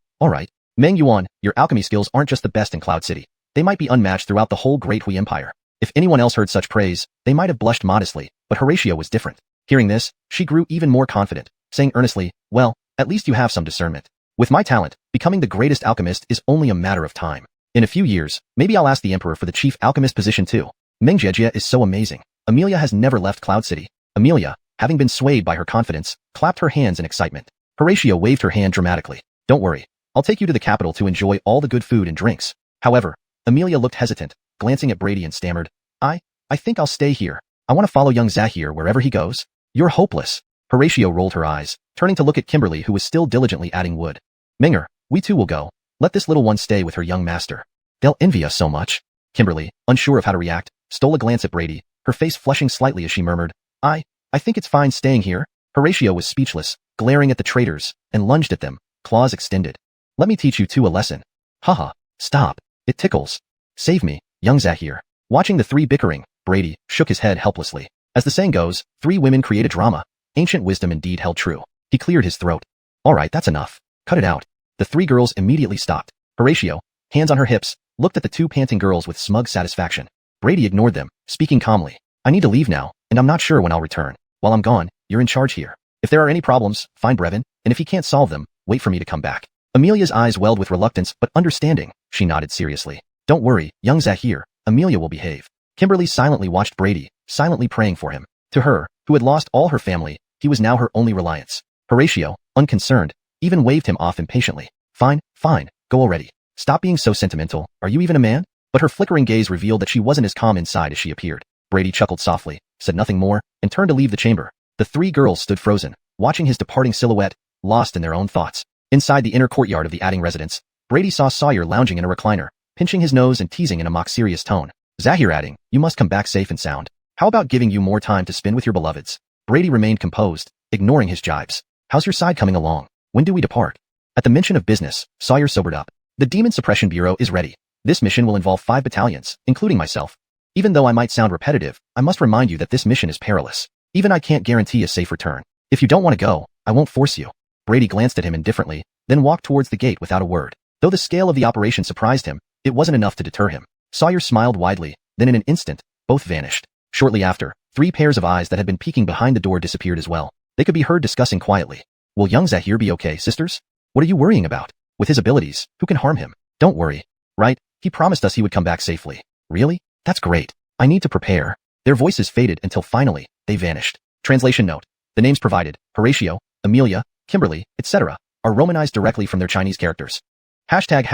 Meng Yuan, your alchemy skills aren't just the best in Cloud City. They might be unmatched throughout the whole Great Hui Empire. If anyone else heard such praise, they might have blushed modestly, but Horatio was different. Hearing this, she grew even more confident, saying earnestly, well, at least you have some discernment. With my talent, becoming the greatest alchemist is only a matter of time. In a few years, maybe I'll ask the Emperor for the chief alchemist position too. Meng Jejia is so amazing. Amelia has never left Cloud City. Amelia, having been swayed by her confidence, clapped her hands in excitement. Horatio waved her hand dramatically. Don't worry, I'll take you to the capital to enjoy all the good food and drinks. However, Amelia looked hesitant, glancing at Brady and stammered, I think I'll stay here. I want to follow young Zahir wherever he goes. You're hopeless. Horatio rolled her eyes, turning to look at Kimberly who was still diligently adding wood. Minger, we too will go. Let this little one stay with her young master. They'll envy us so much. Kimberly, unsure of how to react, stole a glance at Brady, her face flushing slightly as she murmured, I think it's fine staying here. Horatio was speechless, glaring at the traitors, and lunged at them, claws extended. Let me teach you two a lesson. Haha, stop. It tickles. Save me, young Zahir. Watching the three bickering, Brady shook his head helplessly. As the saying goes, 3 women create a drama. Ancient wisdom indeed held true. He cleared his throat. All right, that's enough. Cut it out. The 3 girls immediately stopped. Horatio, hands on her hips, looked at the 2 panting girls with smug satisfaction. Brady ignored them, speaking calmly. I need to leave now, and I'm not sure when I'll return. While I'm gone, you're in charge here. If there are any problems, find Brevin, and if he can't solve them, wait for me to come back. Amelia's eyes welled with reluctance but understanding. She nodded seriously. Don't worry, young Zahir, Amelia will behave. Kimberly silently watched Brady, silently praying for him. To her, who had lost all her family, he was now her only reliance. Horatio, unconcerned, even waved him off impatiently. Fine, go already. Stop being so sentimental, are you even a man? But her flickering gaze revealed that she wasn't as calm inside as she appeared. Brady chuckled softly, said nothing more, and turned to leave the chamber. The 3 girls stood frozen, watching his departing silhouette, lost in their own thoughts. Inside the inner courtyard of the Adding residence, Brady saw Sawyer lounging in a recliner, pinching his nose and teasing in a mock-serious tone. Zahir Adding, you must come back safe and sound. How about giving you more time to spend with your beloveds? Brady remained composed, ignoring his jibes. How's your side coming along? When do we depart? At the mention of business, Sawyer sobered up. The Demon Suppression Bureau is ready. This mission will involve 5 battalions, including myself. Even though I might sound repetitive, I must remind you that this mission is perilous. Even I can't guarantee a safe return. If you don't want to go, I won't force you. Brady glanced at him indifferently, then walked towards the gate without a word. Though the scale of the operation surprised him, it wasn't enough to deter him. Sawyer smiled widely, then in an instant, both vanished. Shortly after, 3 pairs of eyes that had been peeking behind the door disappeared as well. They could be heard discussing quietly. Will young Zahir be okay, sisters? What are you worrying about? With his abilities, who can harm him? Don't worry. Right, he promised us he would come back safely. Really? That's great. I need to prepare. Their voices faded until finally, they vanished. Translation note. The names provided, Horatio, Amelia, Kimberly, etc., are romanized directly from their Chinese characters. Hashtag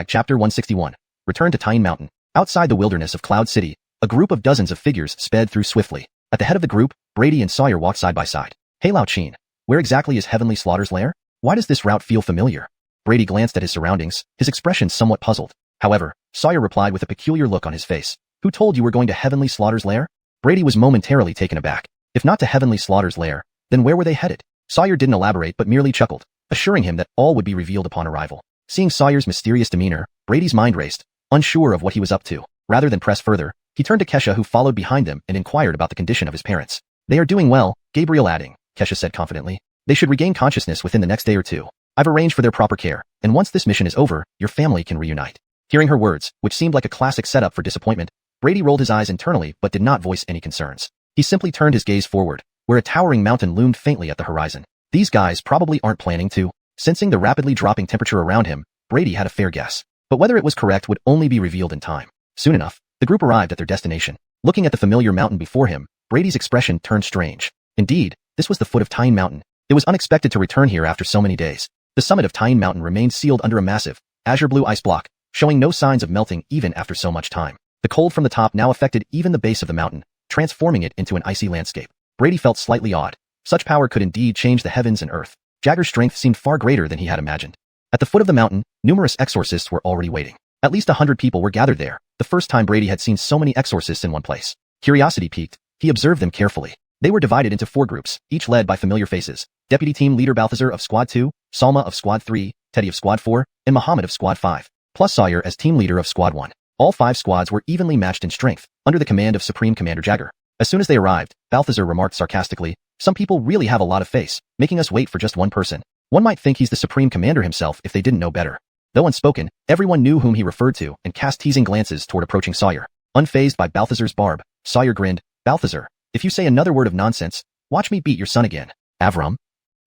chapter 161. Return to Tyne Mountain. Outside the wilderness of Cloud City, a group of dozens of figures sped through swiftly. At the head of the group, Brady and Sawyer walked side by side. Hey Lao Chin, where exactly is Heavenly Slaughter's lair? Why does this route feel familiar? Brady glanced at his surroundings, his expression somewhat puzzled. However, Sawyer replied with a peculiar look on his face. Who told you we're going to Heavenly Slaughter's lair? Brady was momentarily taken aback. If not to Heavenly Slaughter's lair, then where were they headed? Sawyer didn't elaborate but merely chuckled, assuring him that all would be revealed upon arrival. Seeing Sawyer's mysterious demeanor, Brady's mind raced, unsure of what he was up to. Rather than press further, he turned to Kesha who followed behind them and inquired about the condition of his parents. They are doing well, Gabriel Adding, Kesha said confidently. They should regain consciousness within the next day or 2. I've arranged for their proper care, and once this mission is over, your family can reunite. Hearing her words, which seemed like a classic setup for disappointment, Brady rolled his eyes internally but did not voice any concerns. He simply turned his gaze forward, where a towering mountain loomed faintly at the horizon. These guys probably aren't planning to. Sensing the rapidly dropping temperature around him, Brady had a fair guess. But whether it was correct would only be revealed in time. Soon enough, the group arrived at their destination. Looking at the familiar mountain before him, Brady's expression turned strange. Indeed, this was the foot of Tyne Mountain. It was unexpected to return here after so many days. The summit of Tyne Mountain remained sealed under a massive, azure blue ice block, showing no signs of melting even after so much time. The cold from the top now affected even the base of the mountain, transforming it into an icy landscape. Brady felt slightly awed. Such power could indeed change the heavens and earth. Jagger's strength seemed far greater than he had imagined. At the foot of the mountain, numerous exorcists were already waiting. At least 100 people were gathered there, the first time Brady had seen so many exorcists in one place. Curiosity piqued, he observed them carefully. They were divided into 4 groups, each led by familiar faces. Deputy Team Leader Balthazar of Squad 2, Salma of Squad 3, Teddy of Squad 4, and Muhammad of Squad 5, plus Sawyer as Team Leader of Squad 1. All 5 squads were evenly matched in strength, under the command of Supreme Commander Jagger. As soon as they arrived, Balthazar remarked sarcastically, "Some people really have a lot of face, making us wait for just one person. One might think he's the Supreme Commander himself if they didn't know better." Though unspoken, everyone knew whom he referred to and cast teasing glances toward approaching Sawyer. Unfazed by Balthazar's barb, Sawyer grinned, "Balthazar, if you say another word of nonsense, watch me beat your son again." Avram?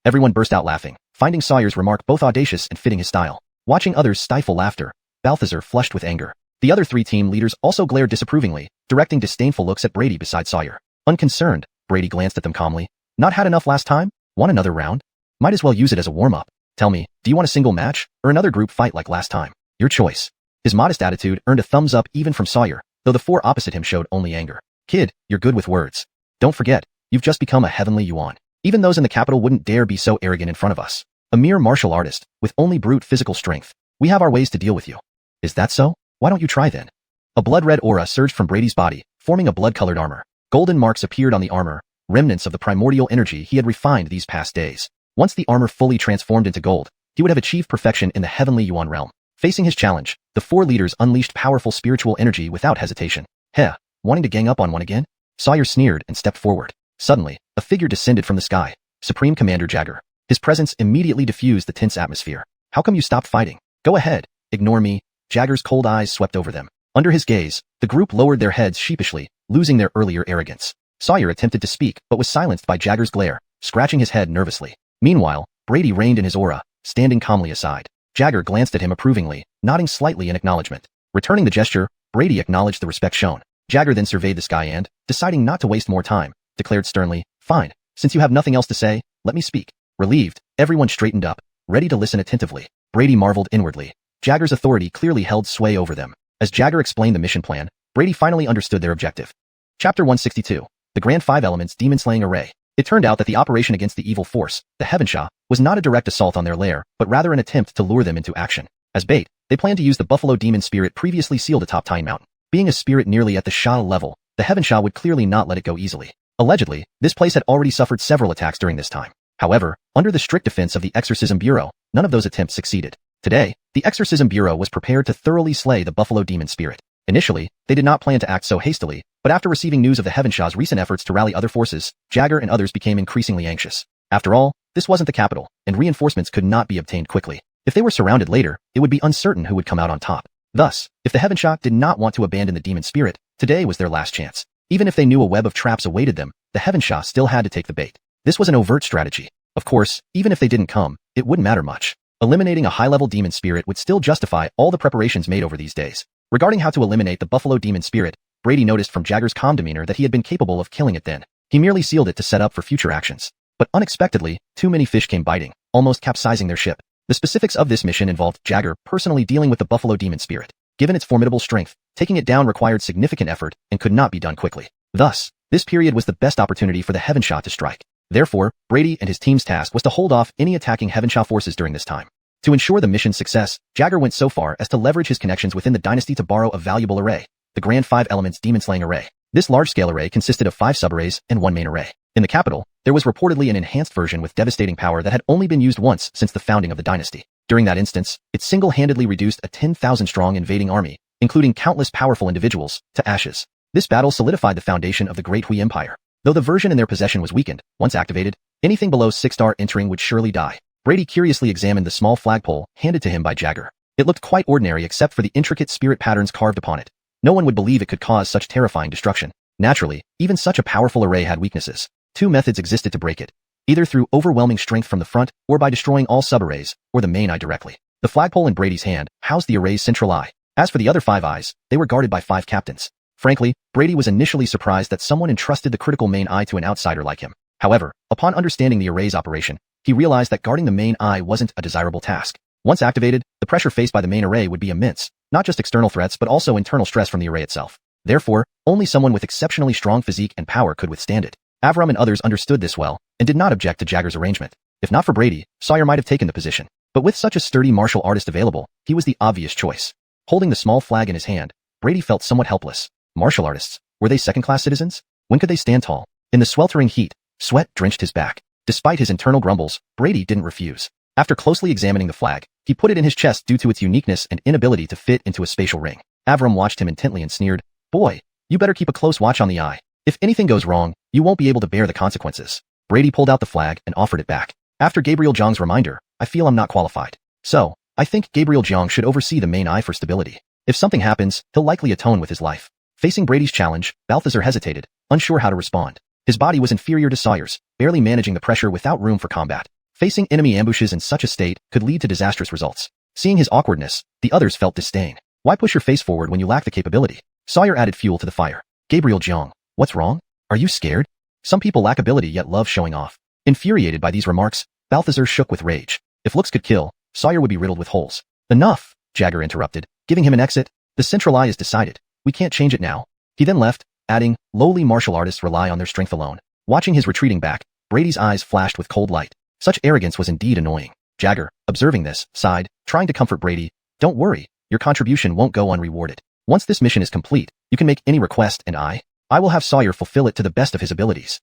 Everyone burst out laughing, finding Sawyer's remark both audacious and fitting his style. Watching others stifle laughter, Balthazar flushed with anger. The other 3 team leaders also glared disapprovingly, directing disdainful looks at Brady beside Sawyer. Unconcerned, Brady glanced at them calmly. "Not had enough last time? Want another round? Might as well use it as a warm-up." Tell me, do you want a single match, or another group fight like last time? Your choice. His modest attitude earned a thumbs up even from Sawyer, though the four opposite him showed only anger. Kid, you're good with words. Don't forget, you've just become a heavenly yuan. Even those in the capital wouldn't dare be so arrogant in front of us. A mere martial artist, with only brute physical strength. We have our ways to deal with you. Is that so? Why don't you try then? A blood-red aura surged from Brady's body, forming a blood-colored armor. Golden marks appeared on the armor, remnants of the primordial energy he had refined these past days. Once the armor fully transformed into gold, he would have achieved perfection in the heavenly yuan realm. Facing his challenge, the four leaders unleashed powerful spiritual energy without hesitation. Heh, wanting to gang up on one again? Sawyer sneered and stepped forward. Suddenly, a figure descended from the sky. Supreme Commander Jagger. His presence immediately diffused the tense atmosphere. How come you stopped fighting? Go ahead, ignore me. Jagger's cold eyes swept over them. Under his gaze, the group lowered their heads sheepishly, losing their earlier arrogance. Sawyer attempted to speak but was silenced by Jagger's glare, scratching his head nervously. Meanwhile, Brady reigned in his aura, standing calmly aside. Jagger glanced at him approvingly, nodding slightly in acknowledgement. Returning the gesture, Brady acknowledged the respect shown. Jagger then surveyed the sky and, deciding not to waste more time, declared sternly, "Fine, since you have nothing else to say, let me speak." Relieved, everyone straightened up, ready to listen attentively. Brady marveled inwardly. Jagger's authority clearly held sway over them. As Jagger explained the mission plan, Brady finally understood their objective. Chapter 162. The Grand Five Elements Demon-Slaying Array. It turned out that the operation against the evil force, the Heavensha, was not a direct assault on their lair, but rather an attempt to lure them into action. As bait, they planned to use the buffalo demon spirit previously sealed atop Tyne Mountain. Being a spirit nearly at the Sha level, the Heavensha would clearly not let it go easily. Allegedly, this place had already suffered several attacks during this time. However, under the strict defense of the Exorcism Bureau, none of those attempts succeeded. Today, the Exorcism Bureau was prepared to thoroughly slay the buffalo demon spirit. Initially, they did not plan to act so hastily, but after receiving news of the Heavensha's recent efforts to rally other forces, Jagger and others became increasingly anxious. After all, this wasn't the capital, and reinforcements could not be obtained quickly. If they were surrounded later, it would be uncertain who would come out on top. Thus, if the Heavensha did not want to abandon the demon spirit, today was their last chance. Even if they knew a web of traps awaited them, the Heavensha still had to take the bait. This was an overt strategy. Of course, even if they didn't come, it wouldn't matter much. Eliminating a high-level demon spirit would still justify all the preparations made over these days. Regarding how to eliminate the buffalo demon spirit, Brady noticed from Jagger's calm demeanor that he had been capable of killing it then. He merely sealed it to set up for future actions. But unexpectedly, too many fish came biting, almost capsizing their ship. The specifics of this mission involved Jagger personally dealing with the buffalo demon spirit. Given its formidable strength, taking it down required significant effort and could not be done quickly. Thus, this period was the best opportunity for the Heavensha to strike. Therefore, Brady and his team's task was to hold off any attacking Heavensha forces during this time. To ensure the mission's success, Jagger went so far as to leverage his connections within the dynasty to borrow a valuable array, the Grand Five Elements Demon-Slaying Array. This large-scale array consisted of 5 sub-arrays and 1 main array. In the capital, there was reportedly an enhanced version with devastating power that had only been used once since the founding of the dynasty. During that instance, it single-handedly reduced a 10,000-strong invading army, including countless powerful individuals, to ashes. This battle solidified the foundation of the Great Hui Empire. Though the version in their possession was weakened, once activated, anything below 6-star entering would surely die. Brady curiously examined the small flagpole handed to him by Jagger. It looked quite ordinary except for the intricate spirit patterns carved upon it. No one would believe it could cause such terrifying destruction. Naturally, even such a powerful array had weaknesses. 2 methods existed to break it, either through overwhelming strength from the front or by destroying all sub-arrays, or the main eye directly. The flagpole in Brady's hand housed the array's central eye. As for the other 5 eyes, they were guarded by 5 captains. Frankly, Brady was initially surprised that someone entrusted the critical main eye to an outsider like him. However, upon understanding the array's operation, he realized that guarding the main eye wasn't a desirable task. Once activated, the pressure faced by the main array would be immense, not just external threats but also internal stress from the array itself. Therefore, only someone with exceptionally strong physique and power could withstand it. Avram and others understood this well, and did not object to Jagger's arrangement. If not for Brady, Sawyer might have taken the position. But with such a sturdy martial artist available, he was the obvious choice. Holding the small flag in his hand, Brady felt somewhat helpless. Martial artists, were they second-class citizens? When could they stand tall? In the sweltering heat, sweat drenched his back. Despite his internal grumbles, Brady didn't refuse. After closely examining the flag, he put it in his chest due to its uniqueness and inability to fit into a spatial ring. Avram watched him intently and sneered, "Boy, you better keep a close watch on the eye. If anything goes wrong, you won't be able to bear the consequences." Brady pulled out the flag and offered it back. After Gabriel Zhang's reminder, "I feel I'm not qualified. So, I think Gabriel Zhang should oversee the main eye for stability. If something happens, he'll likely atone with his life." Facing Brady's challenge, Balthazar hesitated, unsure how to respond. His body was inferior to Sawyer's, barely managing the pressure without room for combat. Facing enemy ambushes in such a state could lead to disastrous results. Seeing his awkwardness, the others felt disdain. Why push your face forward when you lack the capability? Sawyer added fuel to the fire. "Gabriel Zhang, what's wrong? Are you scared? Some people lack ability yet love showing off." Infuriated by these remarks, Balthazar shook with rage. If looks could kill, Sawyer would be riddled with holes. Enough, Jagger interrupted, giving him an exit. The central eye is decided. We can't change it now. He then left, adding, lowly martial artists rely on their strength alone. Watching his retreating back, Brady's eyes flashed with cold light. Such arrogance was indeed annoying. Jagger, observing this, sighed, trying to comfort Brady. Don't worry, your contribution won't go unrewarded. Once this mission is complete, you can make any request and I will have Sawyer fulfill it to the best of his abilities.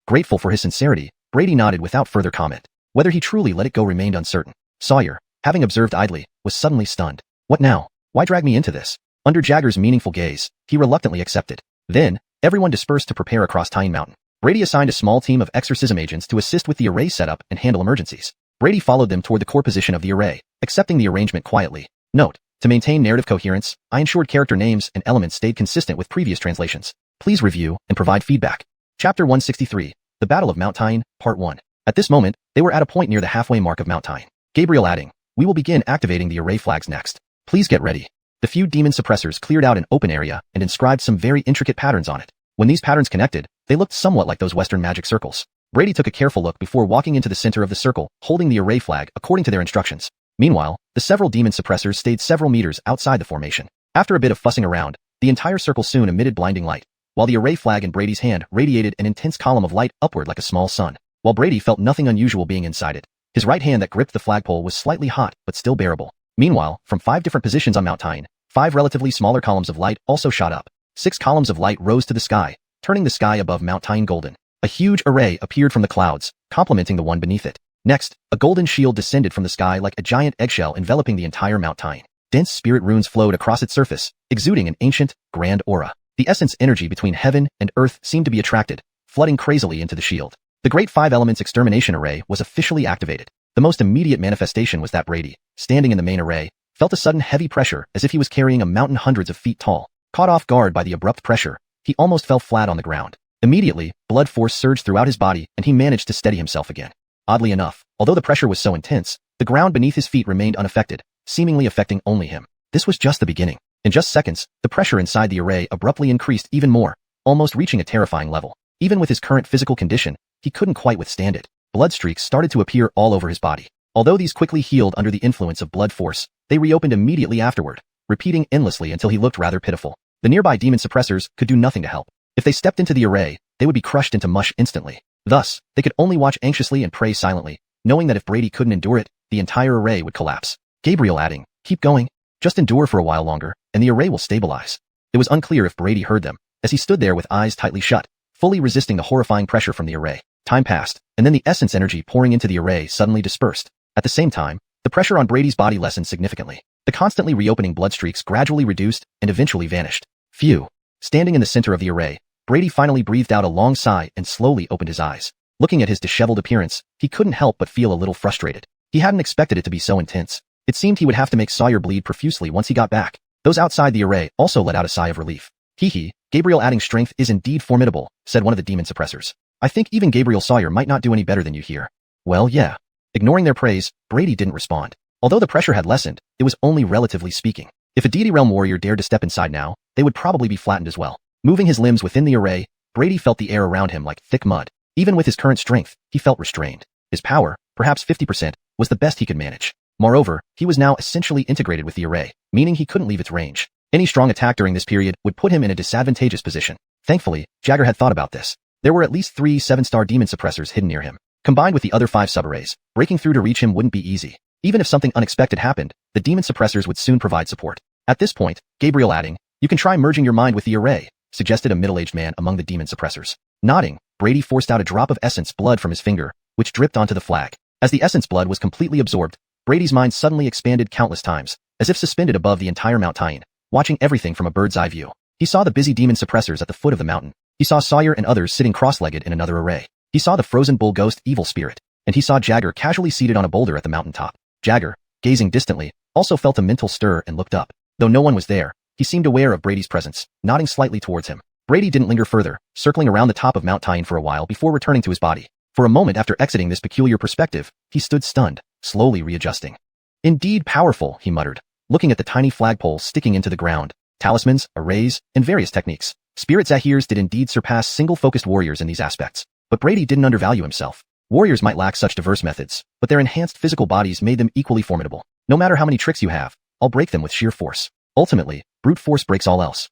Grateful for his sincerity, Brady nodded without further comment. Whether he truly let it go remained uncertain. Sawyer, having observed idly, was suddenly stunned. What now? Why drag me into this? Under Jagger's meaningful gaze, he reluctantly accepted. Then, everyone dispersed to prepare across Tyne Mountain. Brady assigned a small team of exorcism agents to assist with the array setup and handle emergencies. Brady followed them toward the core position of the array, accepting the arrangement quietly. Note: to maintain narrative coherence, I ensured character names and elements stayed consistent with previous translations. Please review and provide feedback. Chapter 163, The Battle of Mount Tyne, Part 1. At this moment, they were at a point near the halfway mark of Mount Tyne. Gabriel adding, we will begin activating the array flags next. Please get ready. The few demon suppressors cleared out an open area and inscribed some very intricate patterns on it. When these patterns connected, they looked somewhat like those Western magic circles. Brady took a careful look before walking into the center of the circle, holding the array flag according to their instructions. Meanwhile, the several demon suppressors stayed several meters outside the formation. After a bit of fussing around, the entire circle soon emitted blinding light, while the array flag in Brady's hand radiated an intense column of light upward like a small sun. While Brady felt nothing unusual being inside it, his right hand that gripped the flagpole was slightly hot but still bearable. Meanwhile, from 5 different positions on Mount Tyne, 5 relatively smaller columns of light also shot up. 6 columns of light rose to the sky, turning the sky above Mount Tyne golden. A huge array appeared from the clouds, complementing the one beneath it. Next, a golden shield descended from the sky like a giant eggshell enveloping the entire Mount Tyne. Dense spirit runes flowed across its surface, exuding an ancient, grand aura. The essence energy between heaven and earth seemed to be attracted, flooding crazily into the shield. The Great 5 Elements Extermination Array was officially activated. The most immediate manifestation was that Brady, standing in the main array, felt a sudden heavy pressure as if he was carrying a mountain hundreds of feet tall. Caught off guard by the abrupt pressure, he almost fell flat on the ground. Immediately, blood force surged throughout his body and he managed to steady himself again. Oddly enough, although the pressure was so intense, the ground beneath his feet remained unaffected, seemingly affecting only him. This was just the beginning. In just seconds, the pressure inside the array abruptly increased even more, almost reaching a terrifying level. Even with his current physical condition, he couldn't quite withstand it. Blood streaks started to appear all over his body. Although these quickly healed under the influence of blood force, they reopened immediately afterward, repeating endlessly until he looked rather pitiful. The nearby demon suppressors could do nothing to help. If they stepped into the array, they would be crushed into mush instantly. Thus, they could only watch anxiously and pray silently, knowing that if Brady couldn't endure it, the entire array would collapse. Gabriel adding, keep going. Just endure for a while longer, and the array will stabilize. It was unclear if Brady heard them, as he stood there with eyes tightly shut, fully resisting the horrifying pressure from the array. Time passed, and then the essence energy pouring into the array suddenly dispersed. At the same time, the pressure on Brady's body lessened significantly. The constantly reopening blood streaks gradually reduced and eventually vanished. Phew. Standing in the center of the array, Brady finally breathed out a long sigh and slowly opened his eyes. Looking at his disheveled appearance, he couldn't help but feel a little frustrated. He hadn't expected it to be so intense. It seemed he would have to make Sawyer bleed profusely once he got back. Those outside the array also let out a sigh of relief. Hee, Gabriel adding strength is indeed formidable, said one of the demon suppressors. I think even Gabriel Sawyer might not do any better than you here. Well, yeah. Ignoring their praise, Brady didn't respond. Although the pressure had lessened, it was only relatively speaking. If a Deity Realm warrior dared to step inside now, they would probably be flattened as well. Moving his limbs within the array, Brady felt the air around him like thick mud. Even with his current strength, he felt restrained. His power, perhaps 50%, was the best he could manage. Moreover, he was now essentially integrated with the array, meaning he couldn't leave its range. Any strong attack during this period would put him in a disadvantageous position. Thankfully, Jagger had thought about this. There were at least 3 7-star demon suppressors hidden near him. Combined with the other 5 subarrays, breaking through to reach him wouldn't be easy. Even if something unexpected happened, the demon suppressors would soon provide support. At this point, Gabriel adding, you can try merging your mind with the array, suggested a middle-aged man among the demon suppressors. Nodding, Brady forced out a drop of essence blood from his finger, which dripped onto the flag. As the essence blood was completely absorbed, Brady's mind suddenly expanded countless times, as if suspended above the entire Mount Tyne, watching everything from a bird's eye view. He saw the busy demon suppressors at the foot of the mountain. He saw Sawyer and others sitting cross-legged in another array. He saw the frozen bull ghost evil spirit, and he saw Jagger casually seated on a boulder at the mountaintop. Jagger, gazing distantly, also felt a mental stir and looked up. Though no one was there, he seemed aware of Brady's presence, nodding slightly towards him. Brady didn't linger further, circling around the top of Mount Tyne for a while before returning to his body. For a moment after exiting this peculiar perspective, he stood stunned, slowly readjusting. Indeed powerful, he muttered, looking at the tiny flagpole sticking into the ground. Talismans, arrays, and various techniques. Spirit Zahirs did indeed surpass single-focused warriors in these aspects. But Brady didn't undervalue himself. Warriors might lack such diverse methods, but their enhanced physical bodies made them equally formidable. No matter how many tricks you have, I'll break them with sheer force. Ultimately, brute force breaks all else.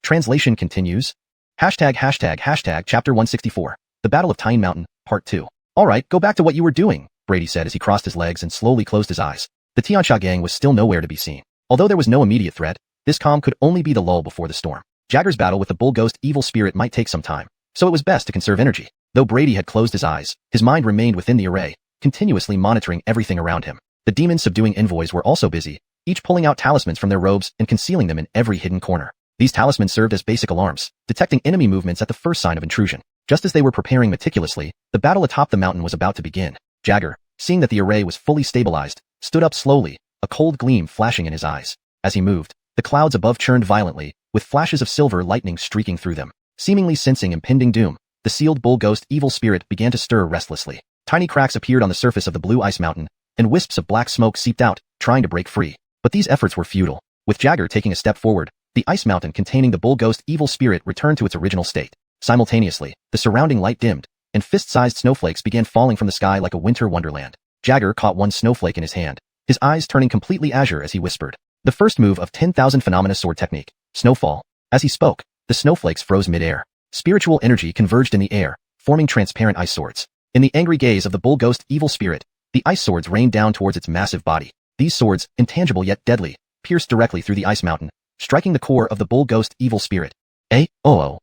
Translation continues. Chapter 164. The Battle of Tyne Mountain, Part 2. Alright, go back to what you were doing, Brady said as he crossed his legs and slowly closed his eyes. The Xiuxian gang was still nowhere to be seen. Although there was no immediate threat, this calm could only be the lull before the storm. Jagger's battle with the bull ghost evil spirit might take some time, so it was best to conserve energy. Though Brady had closed his eyes, his mind remained within the array, continuously monitoring everything around him. The demon-subduing envoys were also busy, each pulling out talismans from their robes and concealing them in every hidden corner. These talismans served as basic alarms, detecting enemy movements at the first sign of intrusion. Just as they were preparing meticulously, the battle atop the mountain was about to begin. Jagger, seeing that the array was fully stabilized, stood up slowly, a cold gleam flashing in his eyes. As he moved, the clouds above churned violently, with flashes of silver lightning streaking through them. Seemingly sensing impending doom, the sealed bull ghost evil spirit began to stir restlessly. Tiny cracks appeared on the surface of the blue ice mountain, and wisps of black smoke seeped out, trying to break free. But these efforts were futile. With Jagger taking a step forward, the ice mountain containing the bull ghost evil spirit returned to its original state. Simultaneously, the surrounding light dimmed, and fist-sized snowflakes began falling from the sky like a winter wonderland. Jagger caught one snowflake in his hand, his eyes turning completely azure as he whispered. The first move of 10,000 Phenomena Sword Technique, Snowfall. As he spoke, the snowflakes froze mid-air. Spiritual energy converged in the air, forming transparent ice swords. In the angry gaze of the bull ghost evil spirit, the ice swords rained down towards its massive body. These swords, intangible yet deadly, pierced directly through the ice mountain, striking the core of the bull ghost evil spirit. Oh.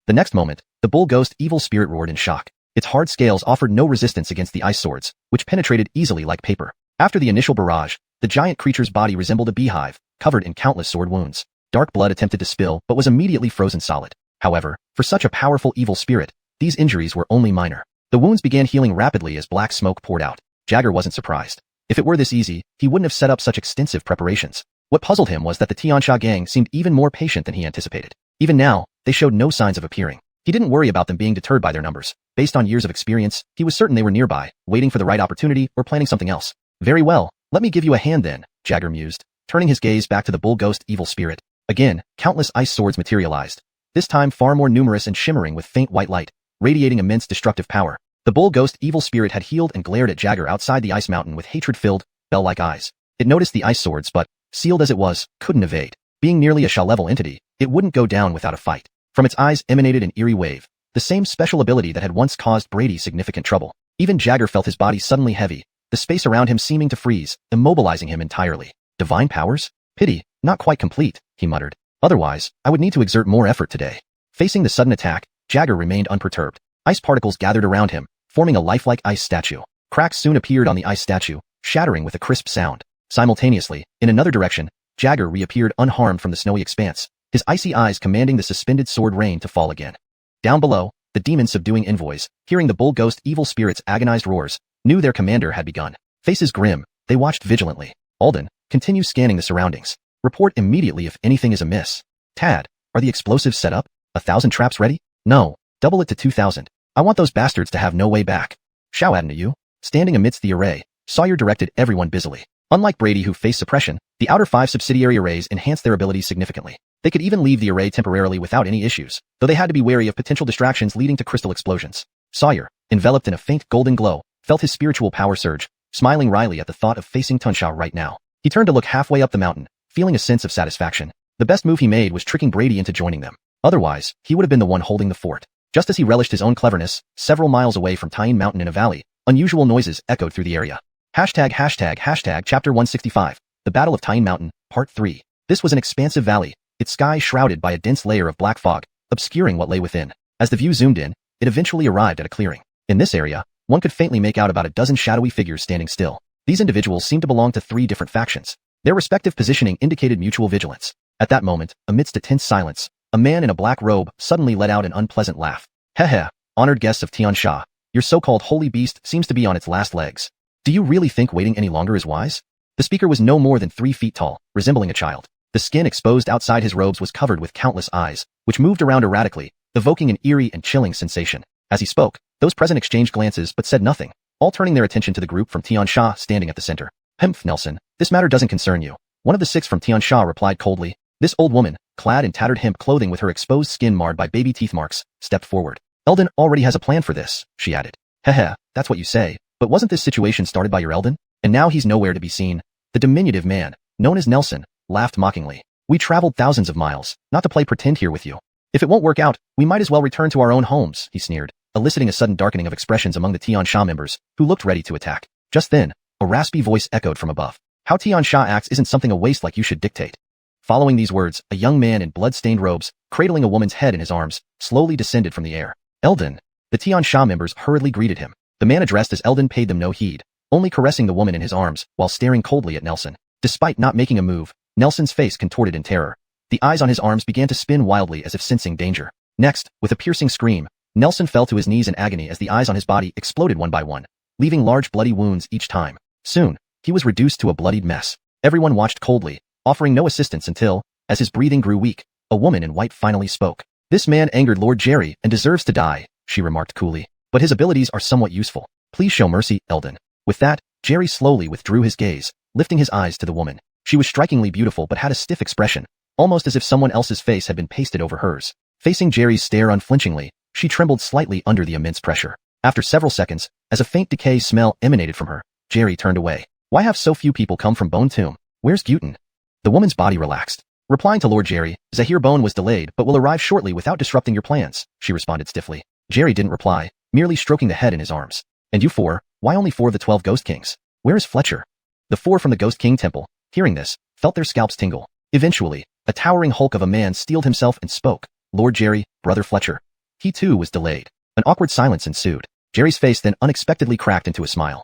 The next moment, the bull ghost evil spirit roared in shock. Its hard scales offered no resistance against the ice swords, which penetrated easily like paper. After the initial barrage, the giant creature's body resembled a beehive, covered in countless sword wounds. Dark blood attempted to spill, but was immediately frozen solid. However, for such a powerful evil spirit, these injuries were only minor. The wounds began healing rapidly as black smoke poured out. Jagger wasn't surprised. If it were this easy, he wouldn't have set up such extensive preparations. What puzzled him was that the Xiuxian gang seemed even more patient than he anticipated. Even now, they showed no signs of appearing. He didn't worry about them being deterred by their numbers. Based on years of experience, he was certain they were nearby, waiting for the right opportunity or planning something else. Very well, let me give you a hand then, Jagger mused, turning his gaze back to the bull ghost evil spirit. Again, countless ice swords materialized, this time far more numerous and shimmering with faint white light, radiating immense destructive power. The bull ghost evil spirit had healed and glared at Jagger outside the ice mountain with hatred-filled, bell-like eyes. It noticed the ice swords but, sealed as it was, couldn't evade. Being nearly a shell-level entity, it wouldn't go down without a fight. From its eyes emanated an eerie wave, the same special ability that had once caused Brady significant trouble. Even Jagger felt his body suddenly heavy, the space around him seeming to freeze, immobilizing him entirely. Divine powers? Pity, not quite complete, he muttered. Otherwise, I would need to exert more effort today. Facing the sudden attack, Jagger remained unperturbed. Ice particles gathered around him, forming a lifelike ice statue. Cracks soon appeared on the ice statue, shattering with a crisp sound. Simultaneously, in another direction, Jagger reappeared unharmed from the snowy expanse, his icy eyes commanding the suspended sword rain to fall again. Down below, the demon-subduing envoys, hearing the bull ghost evil spirit's agonized roars, knew their commander had begun. Faces grim, they watched vigilantly. Alden, continue scanning the surroundings. Report immediately if anything is amiss. Tad, are the explosives set up? 1,000 traps ready? No. Double it to 2,000. I want those bastards to have no way back. Xiuxian, you, standing amidst the array, Sawyer directed everyone busily. Unlike Brady who faced suppression, the outer 5 subsidiary arrays enhanced their abilities significantly. They could even leave the array temporarily without any issues, though they had to be wary of potential distractions leading to crystal explosions. Sawyer, enveloped in a faint golden glow, felt his spiritual power surge, smiling wryly at the thought of facing Tunshaw right now. He turned to look halfway up the mountain, feeling a sense of satisfaction. The best move he made was tricking Brady into joining them. Otherwise, he would have been the one holding the fort. Just as he relished his own cleverness, several miles away from Tyne Mountain in a valley, unusual noises echoed through the area. Chapter 165. The Battle of Tyne Mountain, Part 3. This was an expansive valley, its sky shrouded by a dense layer of black fog, obscuring what lay within. As the view zoomed in, it eventually arrived at a clearing. In this area, one could faintly make out about a dozen shadowy figures standing still. These individuals seemed to belong to 3 different factions. Their respective positioning indicated mutual vigilance. At that moment, amidst a tense silence, a man in a black robe suddenly let out an unpleasant laugh. Heh, honored guests of Tiansha, your so-called holy beast seems to be on its last legs. Do you really think waiting any longer is wise? The speaker was no more than 3 feet tall, resembling a child. The skin exposed outside his robes was covered with countless eyes, which moved around erratically, evoking an eerie and chilling sensation. As he spoke, those present exchanged glances but said nothing, all turning their attention to the group from Tiansha standing at the center. Hemph, Nelson, this matter doesn't concern you. One of the 6 from Tiansha replied coldly. This old woman, clad in tattered hemp clothing with her exposed skin marred by baby teeth marks, stepped forward. Eldon already has a plan for this, she added. Heh, that's what you say, but wasn't this situation started by your Eldon? And now he's nowhere to be seen. The diminutive man, known as Nelson, laughed mockingly. We traveled thousands of miles, not to play pretend here with you. If it won't work out, we might as well return to our own homes, he sneered, eliciting a sudden darkening of expressions among the Xiuxian members, who looked ready to attack. Just then, a raspy voice echoed from above. How Xiuxian acts isn't something a waste like you should dictate. Following these words, a young man in blood-stained robes, cradling a woman's head in his arms, slowly descended from the air. Eldon. The Xiuxian members hurriedly greeted him. The man addressed as Eldon paid them no heed, only caressing the woman in his arms while staring coldly at Nelson. Despite not making a move, Nelson's face contorted in terror. The eyes on his arms began to spin wildly as if sensing danger. Next, with a piercing scream, Nelson fell to his knees in agony as the eyes on his body exploded one by one, leaving large bloody wounds each time. Soon, he was reduced to a bloodied mess. Everyone watched coldly, offering no assistance until, as his breathing grew weak, a woman in white finally spoke. This man angered Lord Jerry and deserves to die, she remarked coolly, but his abilities are somewhat useful. Please show mercy, Eldon. With that, Jerry slowly withdrew his gaze, lifting his eyes to the woman. She was strikingly beautiful but had a stiff expression, almost as if someone else's face had been pasted over hers. Facing Jerry's stare unflinchingly, she trembled slightly under the immense pressure. After several seconds, as a faint decay smell emanated from her, Jerry turned away. Why have so few people come from Bone Tomb? Where's Guten? The woman's body relaxed. Replying to Lord Jerry, Zahir Bone was delayed but will arrive shortly without disrupting your plans, she responded stiffly. Jerry didn't reply, merely stroking the head in his arms. And you four, why only 4 of the 12 Ghost Kings? Where is Fletcher? The 4 from the Ghost King Temple, hearing this, felt their scalps tingle. Eventually, a towering hulk of a man steeled himself and spoke. Lord Jerry, Brother Fletcher. He too was delayed. An awkward silence ensued. Jerry's face then unexpectedly cracked into a smile.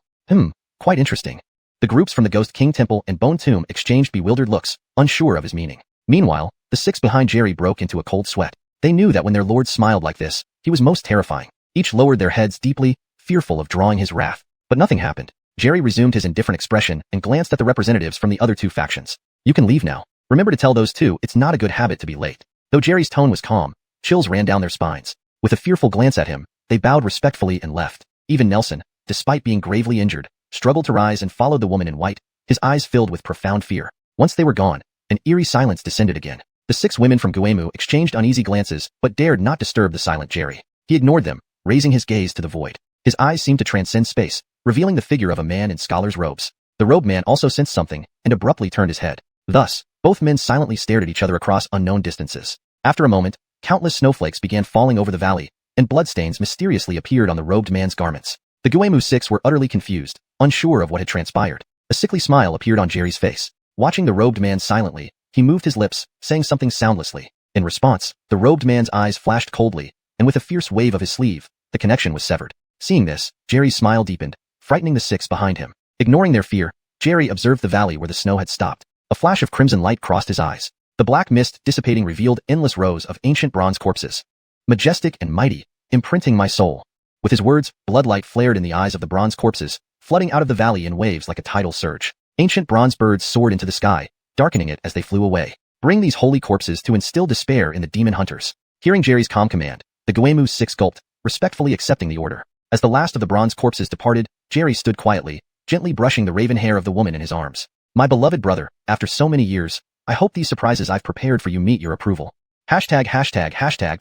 Quite interesting. The groups from the Ghost King Temple and Bone Tomb exchanged bewildered looks, unsure of his meaning. Meanwhile, the 6 behind Jerry broke into a cold sweat. They knew that when their lord smiled like this, he was most terrifying. Each lowered their heads deeply, fearful of drawing his wrath. But nothing happened. Jerry resumed his indifferent expression and glanced at the representatives from the other 2 factions. You can leave now. Remember to tell those 2 it's not a good habit to be late. Though Jerry's tone was calm, chills ran down their spines. With a fearful glance at him, they bowed respectfully and left. Even Nelson, despite being gravely injured, struggled to rise and followed the woman in white, his eyes filled with profound fear. Once they were gone, an eerie silence descended again. The 6 women from Guemu exchanged uneasy glances but dared not disturb the silent Jerry. He ignored them, raising his gaze to the void. His eyes seemed to transcend space, revealing the figure of a man in scholar's robes. The robed man also sensed something and abruptly turned his head. Thus, both men silently stared at each other across unknown distances. After a moment, countless snowflakes began falling over the valley, and bloodstains mysteriously appeared on the robed man's garments. The Guemu 6 were utterly confused, unsure of what had transpired. A sickly smile appeared on Jerry's face. Watching the robed man silently, he moved his lips, saying something soundlessly. In response, the robed man's eyes flashed coldly, and with a fierce wave of his sleeve, the connection was severed. Seeing this, Jerry's smile deepened, frightening the 6 behind him. Ignoring their fear, Jerry observed the valley where the snow had stopped. A flash of crimson light crossed his eyes. The black mist dissipating revealed endless rows of ancient bronze corpses. Majestic and mighty, imprinting my soul. With his words, bloodlight flared in the eyes of the bronze corpses, flooding out of the valley in waves like a tidal surge. Ancient bronze birds soared into the sky, darkening it as they flew away. Bring these holy corpses to instill despair in the demon hunters. Hearing Jerry's calm command, the Guemu 6 gulped, respectfully accepting the order. As the last of the bronze corpses departed, Jerry stood quietly, gently brushing the raven hair of the woman in his arms. My beloved brother, after so many years, I hope these surprises I've prepared for you meet your approval. Hashtag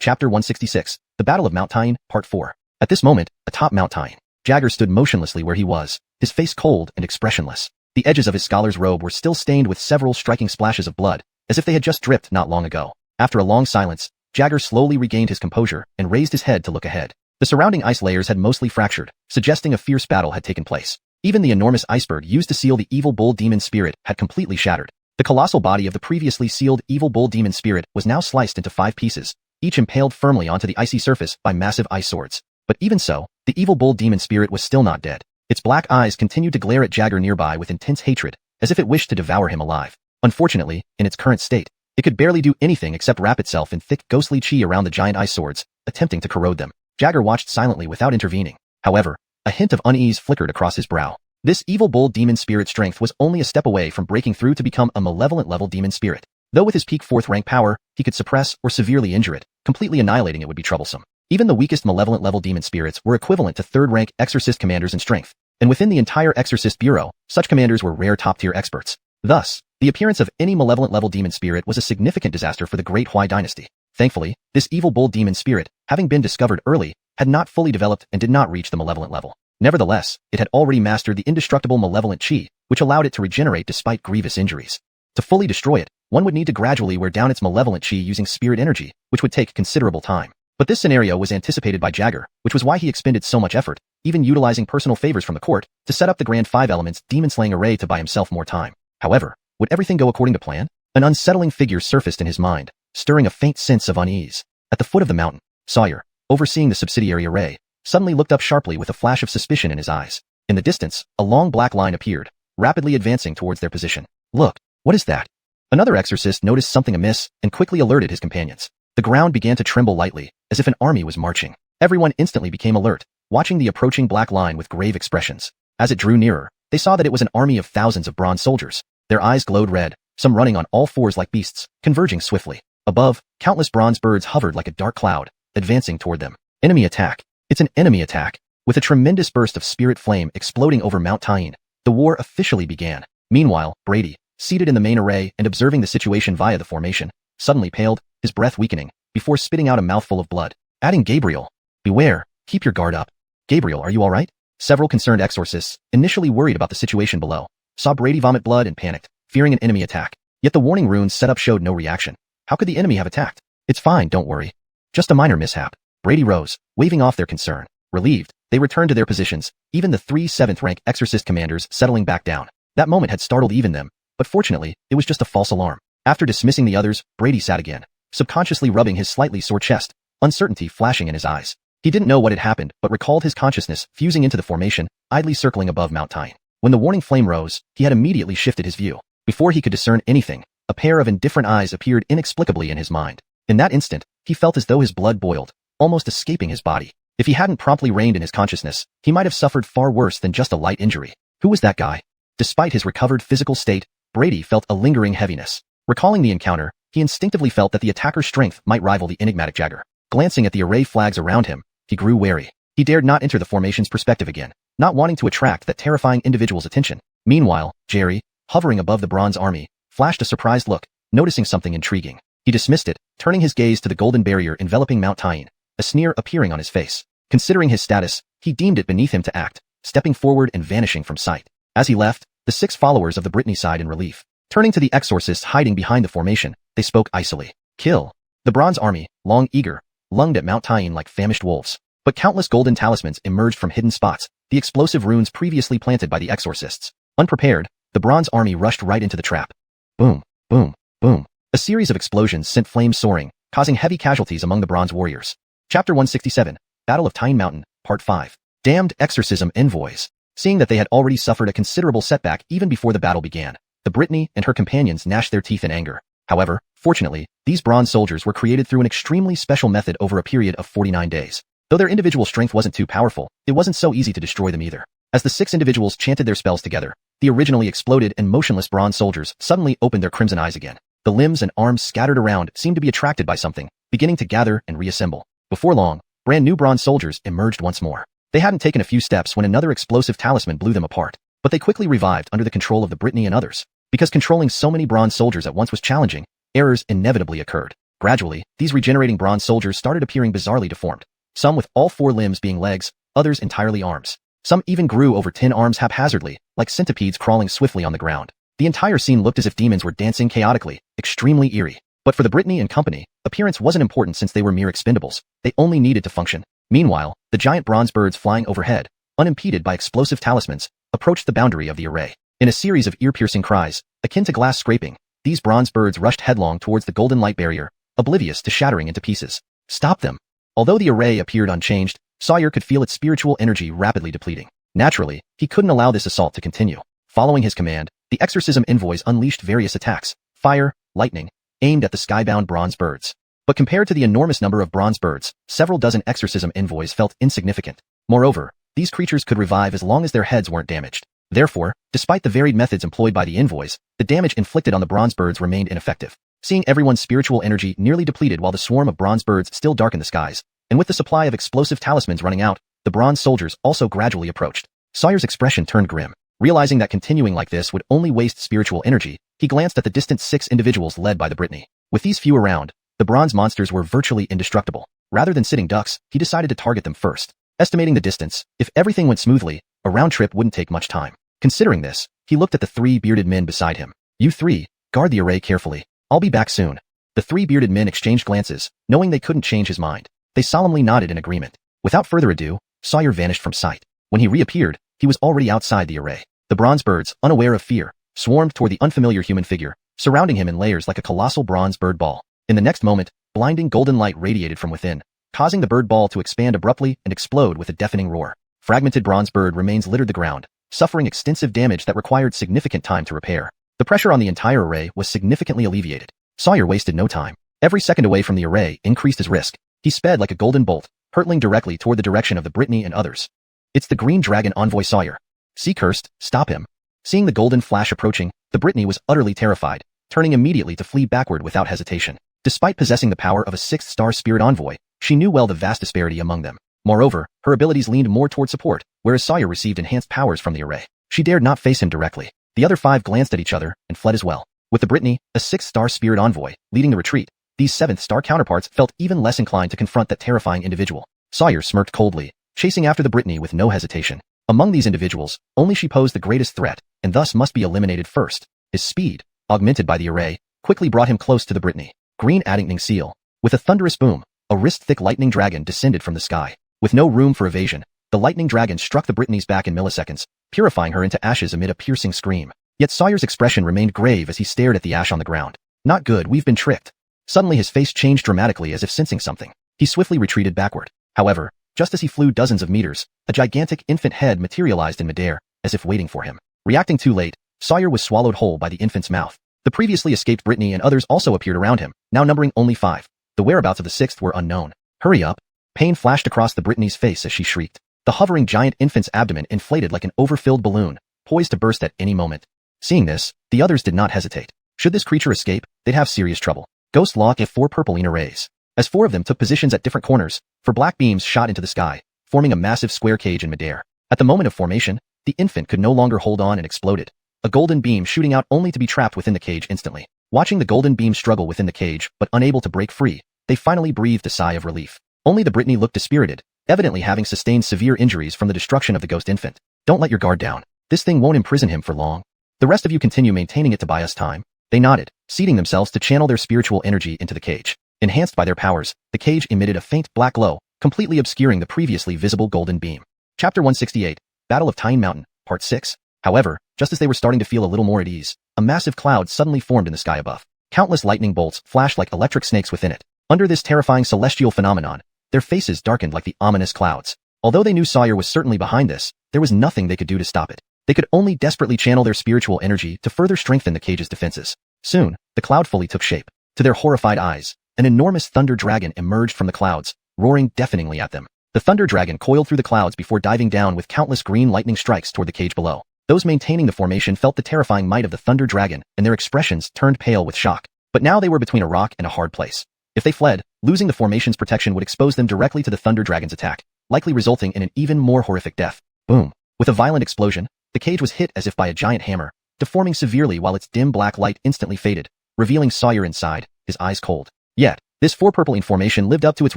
Chapter 166, The Battle of Mount Tyne, Part 4. At this moment, atop Mount Tyne, Jagger stood motionlessly where he was, his face cold and expressionless. The edges of his scholar's robe were still stained with several striking splashes of blood, as if they had just dripped not long ago. After a long silence, Jagger slowly regained his composure and raised his head to look ahead. The surrounding ice layers had mostly fractured, suggesting a fierce battle had taken place. Even the enormous iceberg used to seal the evil bull demon spirit had completely shattered. The colossal body of the previously sealed evil bull demon spirit was now sliced into 5 pieces, each impaled firmly onto the icy surface by massive ice swords. But even so, the evil bull demon spirit was still not dead. Its black eyes continued to glare at Jagger nearby with intense hatred, as if it wished to devour him alive. Unfortunately, in its current state, it could barely do anything except wrap itself in thick ghostly chi around the giant ice swords, attempting to corrode them. Jagger watched silently without intervening. However, a hint of unease flickered across his brow. This evil bull demon spirit strength was only a step away from breaking through to become a malevolent level demon spirit. Though with his peak 4th rank power, he could suppress or severely injure it, completely annihilating it would be troublesome. Even the weakest malevolent level demon spirits were equivalent to 3rd rank exorcist commanders in strength, and within the entire exorcist bureau, such commanders were rare top-tier experts. Thus, the appearance of any malevolent level demon spirit was a significant disaster for the Great Hui dynasty. Thankfully, this evil bull demon spirit, having been discovered early, had not fully developed and did not reach the malevolent level. Nevertheless, it had already mastered the indestructible malevolent chi, which allowed it to regenerate despite grievous injuries. To fully destroy it, one would need to gradually wear down its malevolent chi using spirit energy, which would take considerable time. But this scenario was anticipated by Jagger, which was why he expended so much effort, even utilizing personal favors from the court, to set up the Grand Five Elements demon-slaying array to buy himself more time. However, would everything go according to plan? An unsettling figure surfaced in his mind, stirring a faint sense of unease. At the foot of the mountain, Sawyer, overseeing the subsidiary array, suddenly looked up sharply with a flash of suspicion in his eyes. In the distance, a long black line appeared, rapidly advancing towards their position. Look, what is that? Another exorcist noticed something amiss and quickly alerted his companions. The ground began to tremble lightly, as if an army was marching. Everyone instantly became alert, watching the approaching black line with grave expressions. As it drew nearer, they saw that it was an army of thousands of bronze soldiers. Their eyes glowed red, some running on all fours like beasts, converging swiftly. Above, countless bronze birds hovered like a dark cloud, advancing toward them. Enemy attack. It's an enemy attack. With a tremendous burst of spirit flame exploding over Mount Tyene, the war officially began. Meanwhile, Brady, seated in the main array and observing the situation via the formation, suddenly paled, his breath weakening, before spitting out a mouthful of blood. Adding Gabriel. Beware, keep your guard up. Gabriel, are you alright? Several concerned exorcists, initially worried about the situation below, saw Brady vomit blood and panicked, fearing an enemy attack. Yet the warning runes set up showed no reaction. How could the enemy have attacked? It's fine, don't worry. Just a minor mishap. Brady rose, waving off their concern. Relieved, they returned to their positions, even the 3 7th-rank exorcist commanders settling back down. That moment had startled even them, but fortunately, it was just a false alarm. After dismissing the others, Brady sat again, subconsciously rubbing his slightly sore chest, uncertainty flashing in his eyes. He didn't know what had happened, but recalled his consciousness fusing into the formation, idly circling above Mount Tyene. When the warning flame rose, he had immediately shifted his view. Before he could discern anything, a pair of indifferent eyes appeared inexplicably in his mind. In that instant, he felt as though his blood boiled, almost escaping his body. If he hadn't promptly reined in his consciousness, he might have suffered far worse than just a light injury. Who was that guy? Despite his recovered physical state, Brady felt a lingering heaviness. Recalling the encounter, he instinctively felt that the attacker's strength might rival the enigmatic Jagger. Glancing at the array flags around him, he grew wary. He dared not enter the formation's perspective again, not wanting to attract that terrifying individual's attention. Meanwhile, Jerry, hovering above the bronze army, flashed a surprised look, noticing something intriguing. He dismissed it, turning his gaze to the golden barrier enveloping Mount Tyene, a sneer appearing on his face. Considering his status, he deemed it beneath him to act, stepping forward and vanishing from sight. As he left, the 6 followers of the Brittany sighed in relief. Turning to the exorcists hiding behind the formation, they spoke icily. Kill. The bronze army, long eager, lunged at Mount Tyene like famished wolves. But countless golden talismans emerged from hidden spots, the explosive runes previously planted by the exorcists. Unprepared, the bronze army rushed right into the trap. Boom, boom, boom. A series of explosions sent flames soaring, causing heavy casualties among the bronze warriors. Chapter 167, Battle of Tyene Mountain, Part 5. Damned Exorcism Envoys. Seeing that they had already suffered a considerable setback even before the battle began, the Brittany and her companions gnashed their teeth in anger. However, fortunately, these bronze soldiers were created through an extremely special method over a period of 49 days. Though their individual strength wasn't too powerful, it wasn't so easy to destroy them either. As the 6 individuals chanted their spells together, the originally exploded and motionless bronze soldiers suddenly opened their crimson eyes again. The limbs and arms scattered around seemed to be attracted by something, beginning to gather and reassemble. Before long, brand new bronze soldiers emerged once more. They hadn't taken a few steps when another explosive talisman blew them apart, but they quickly revived under the control of the Brittany and others. Because controlling so many bronze soldiers at once was challenging, errors inevitably occurred. Gradually, these regenerating bronze soldiers started appearing bizarrely deformed. Some with all 4 limbs being legs, others entirely arms. Some even grew over 10 arms haphazardly, like centipedes crawling swiftly on the ground. The entire scene looked as if demons were dancing chaotically, extremely eerie. But for the Brittany and company, appearance wasn't important since they were mere expendables. They only needed to function. Meanwhile, the giant bronze birds flying overhead, unimpeded by explosive talismans, approached the boundary of the array. In a series of ear-piercing cries, akin to glass scraping, these bronze birds rushed headlong towards the golden light barrier, oblivious to shattering into pieces. Stop them! Although the array appeared unchanged, Sawyer could feel its spiritual energy rapidly depleting. Naturally, he couldn't allow this assault to continue. Following his command, the exorcism envoys unleashed various attacks, fire, lightning, aimed at the skybound bronze birds. But compared to the enormous number of bronze birds, several dozen exorcism envoys felt insignificant. Moreover, these creatures could revive as long as their heads weren't damaged. Therefore, despite the varied methods employed by the envoys, the damage inflicted on the bronze birds remained ineffective. Seeing everyone's spiritual energy nearly depleted while the swarm of bronze birds still darkened the skies, and with the supply of explosive talismans running out, the bronze soldiers also gradually approached. Sawyer's expression turned grim. Realizing that continuing like this would only waste spiritual energy, he glanced at the distant 6 individuals led by the Brittany. With these few around, the bronze monsters were virtually indestructible. Rather than sitting ducks, he decided to target them first. Estimating the distance, if everything went smoothly, a round trip wouldn't take much time. Considering this, he looked at the three bearded men beside him. You three, guard the array carefully. I'll be back soon. The three bearded men exchanged glances, knowing they couldn't change his mind. They solemnly nodded in agreement. Without further ado, Sawyer vanished from sight. When he reappeared, he was already outside the array. The bronze birds, unaware of fear, swarmed toward the unfamiliar human figure, surrounding him in layers like a colossal bronze bird ball. In the next moment, blinding golden light radiated from within, causing the bird ball to expand abruptly and explode with a deafening roar. Fragmented bronze bird remains littered the ground, suffering extensive damage that required significant time to repair. The pressure on the entire array was significantly alleviated. Sawyer wasted no time. Every second away from the array increased his risk. He sped like a golden bolt, hurtling directly toward the direction of the Brittany and others. It's the Green Dragon envoy Sawyer. Sea cursed, stop him. Seeing the golden flash approaching, the Brittany was utterly terrified, turning immediately to flee backward without hesitation. Despite possessing the power of a 6th-star spirit envoy, she knew well the vast disparity among them. Moreover, her abilities leaned more toward support, whereas Sawyer received enhanced powers from the array. She dared not face him directly. The other 5 glanced at each other and fled as well. With the Brittany, a 6th-star spirit envoy, leading the retreat, these 7th-star counterparts felt even less inclined to confront that terrifying individual. Sawyer smirked coldly, chasing after the Brittany with no hesitation. Among these individuals, only she posed the greatest threat, and thus must be eliminated first. His speed, augmented by the array, quickly brought him close to the Brittany. Green Addington Seal. With a thunderous boom, a wrist-thick lightning dragon descended from the sky. With no room for evasion, the lightning dragon struck the Brittany's back in milliseconds, purifying her into ashes amid a piercing scream. Yet Sawyer's expression remained grave as he stared at the ash on the ground. Not good, we've been tricked. Suddenly his face changed dramatically as if sensing something. He swiftly retreated backward. However, just as he flew dozens of meters, a gigantic infant head materialized in midair, as if waiting for him. Reacting too late, Sawyer was swallowed whole by the infant's mouth. The previously escaped Brittany and others also appeared around him, now numbering only 5. The whereabouts of the 6th were unknown. Hurry up. Pain flashed across the Brittany's face as she shrieked. The hovering giant infant's abdomen inflated like an overfilled balloon, poised to burst at any moment. Seeing this, the others did not hesitate. Should this creature escape, they'd have serious trouble. Ghost Lock if 4 purpling arrays. As 4 of them took positions at different corners, 4 black beams shot into the sky, forming a massive square cage in midair. At the moment of formation, the infant could no longer hold on and exploded. A golden beam shooting out only to be trapped within the cage instantly. Watching the golden beam struggle within the cage, but unable to break free, they finally breathed a sigh of relief. Only the Brittany looked dispirited, evidently having sustained severe injuries from the destruction of the ghost infant. Don't let your guard down. This thing won't imprison him for long. The rest of you continue maintaining it to buy us time. They nodded, seating themselves to channel their spiritual energy into the cage. Enhanced by their powers, the cage emitted a faint black glow, completely obscuring the previously visible golden beam. Chapter 168, Battle of Tyne Mountain, Part 6. However, just as they were starting to feel a little more at ease, a massive cloud suddenly formed in the sky above. Countless lightning bolts flashed like electric snakes within it. Under this terrifying celestial phenomenon, their faces darkened like the ominous clouds. Although they knew Sawyer was certainly behind this, there was nothing they could do to stop it. They could only desperately channel their spiritual energy to further strengthen the cage's defenses. Soon, the cloud fully took shape. To their horrified eyes, an enormous thunder dragon emerged from the clouds, roaring deafeningly at them. The thunder dragon coiled through the clouds before diving down with countless green lightning strikes toward the cage below. Those maintaining the formation felt the terrifying might of the thunder dragon, and their expressions turned pale with shock. But now they were between a rock and a hard place. If they fled, losing the formation's protection would expose them directly to the thunder dragon's attack, likely resulting in an even more horrific death. Boom. With a violent explosion, the cage was hit as if by a giant hammer, deforming severely while its dim black light instantly faded, revealing Sawyer inside, his eyes cold. Yet, this 4-purpling formation lived up to its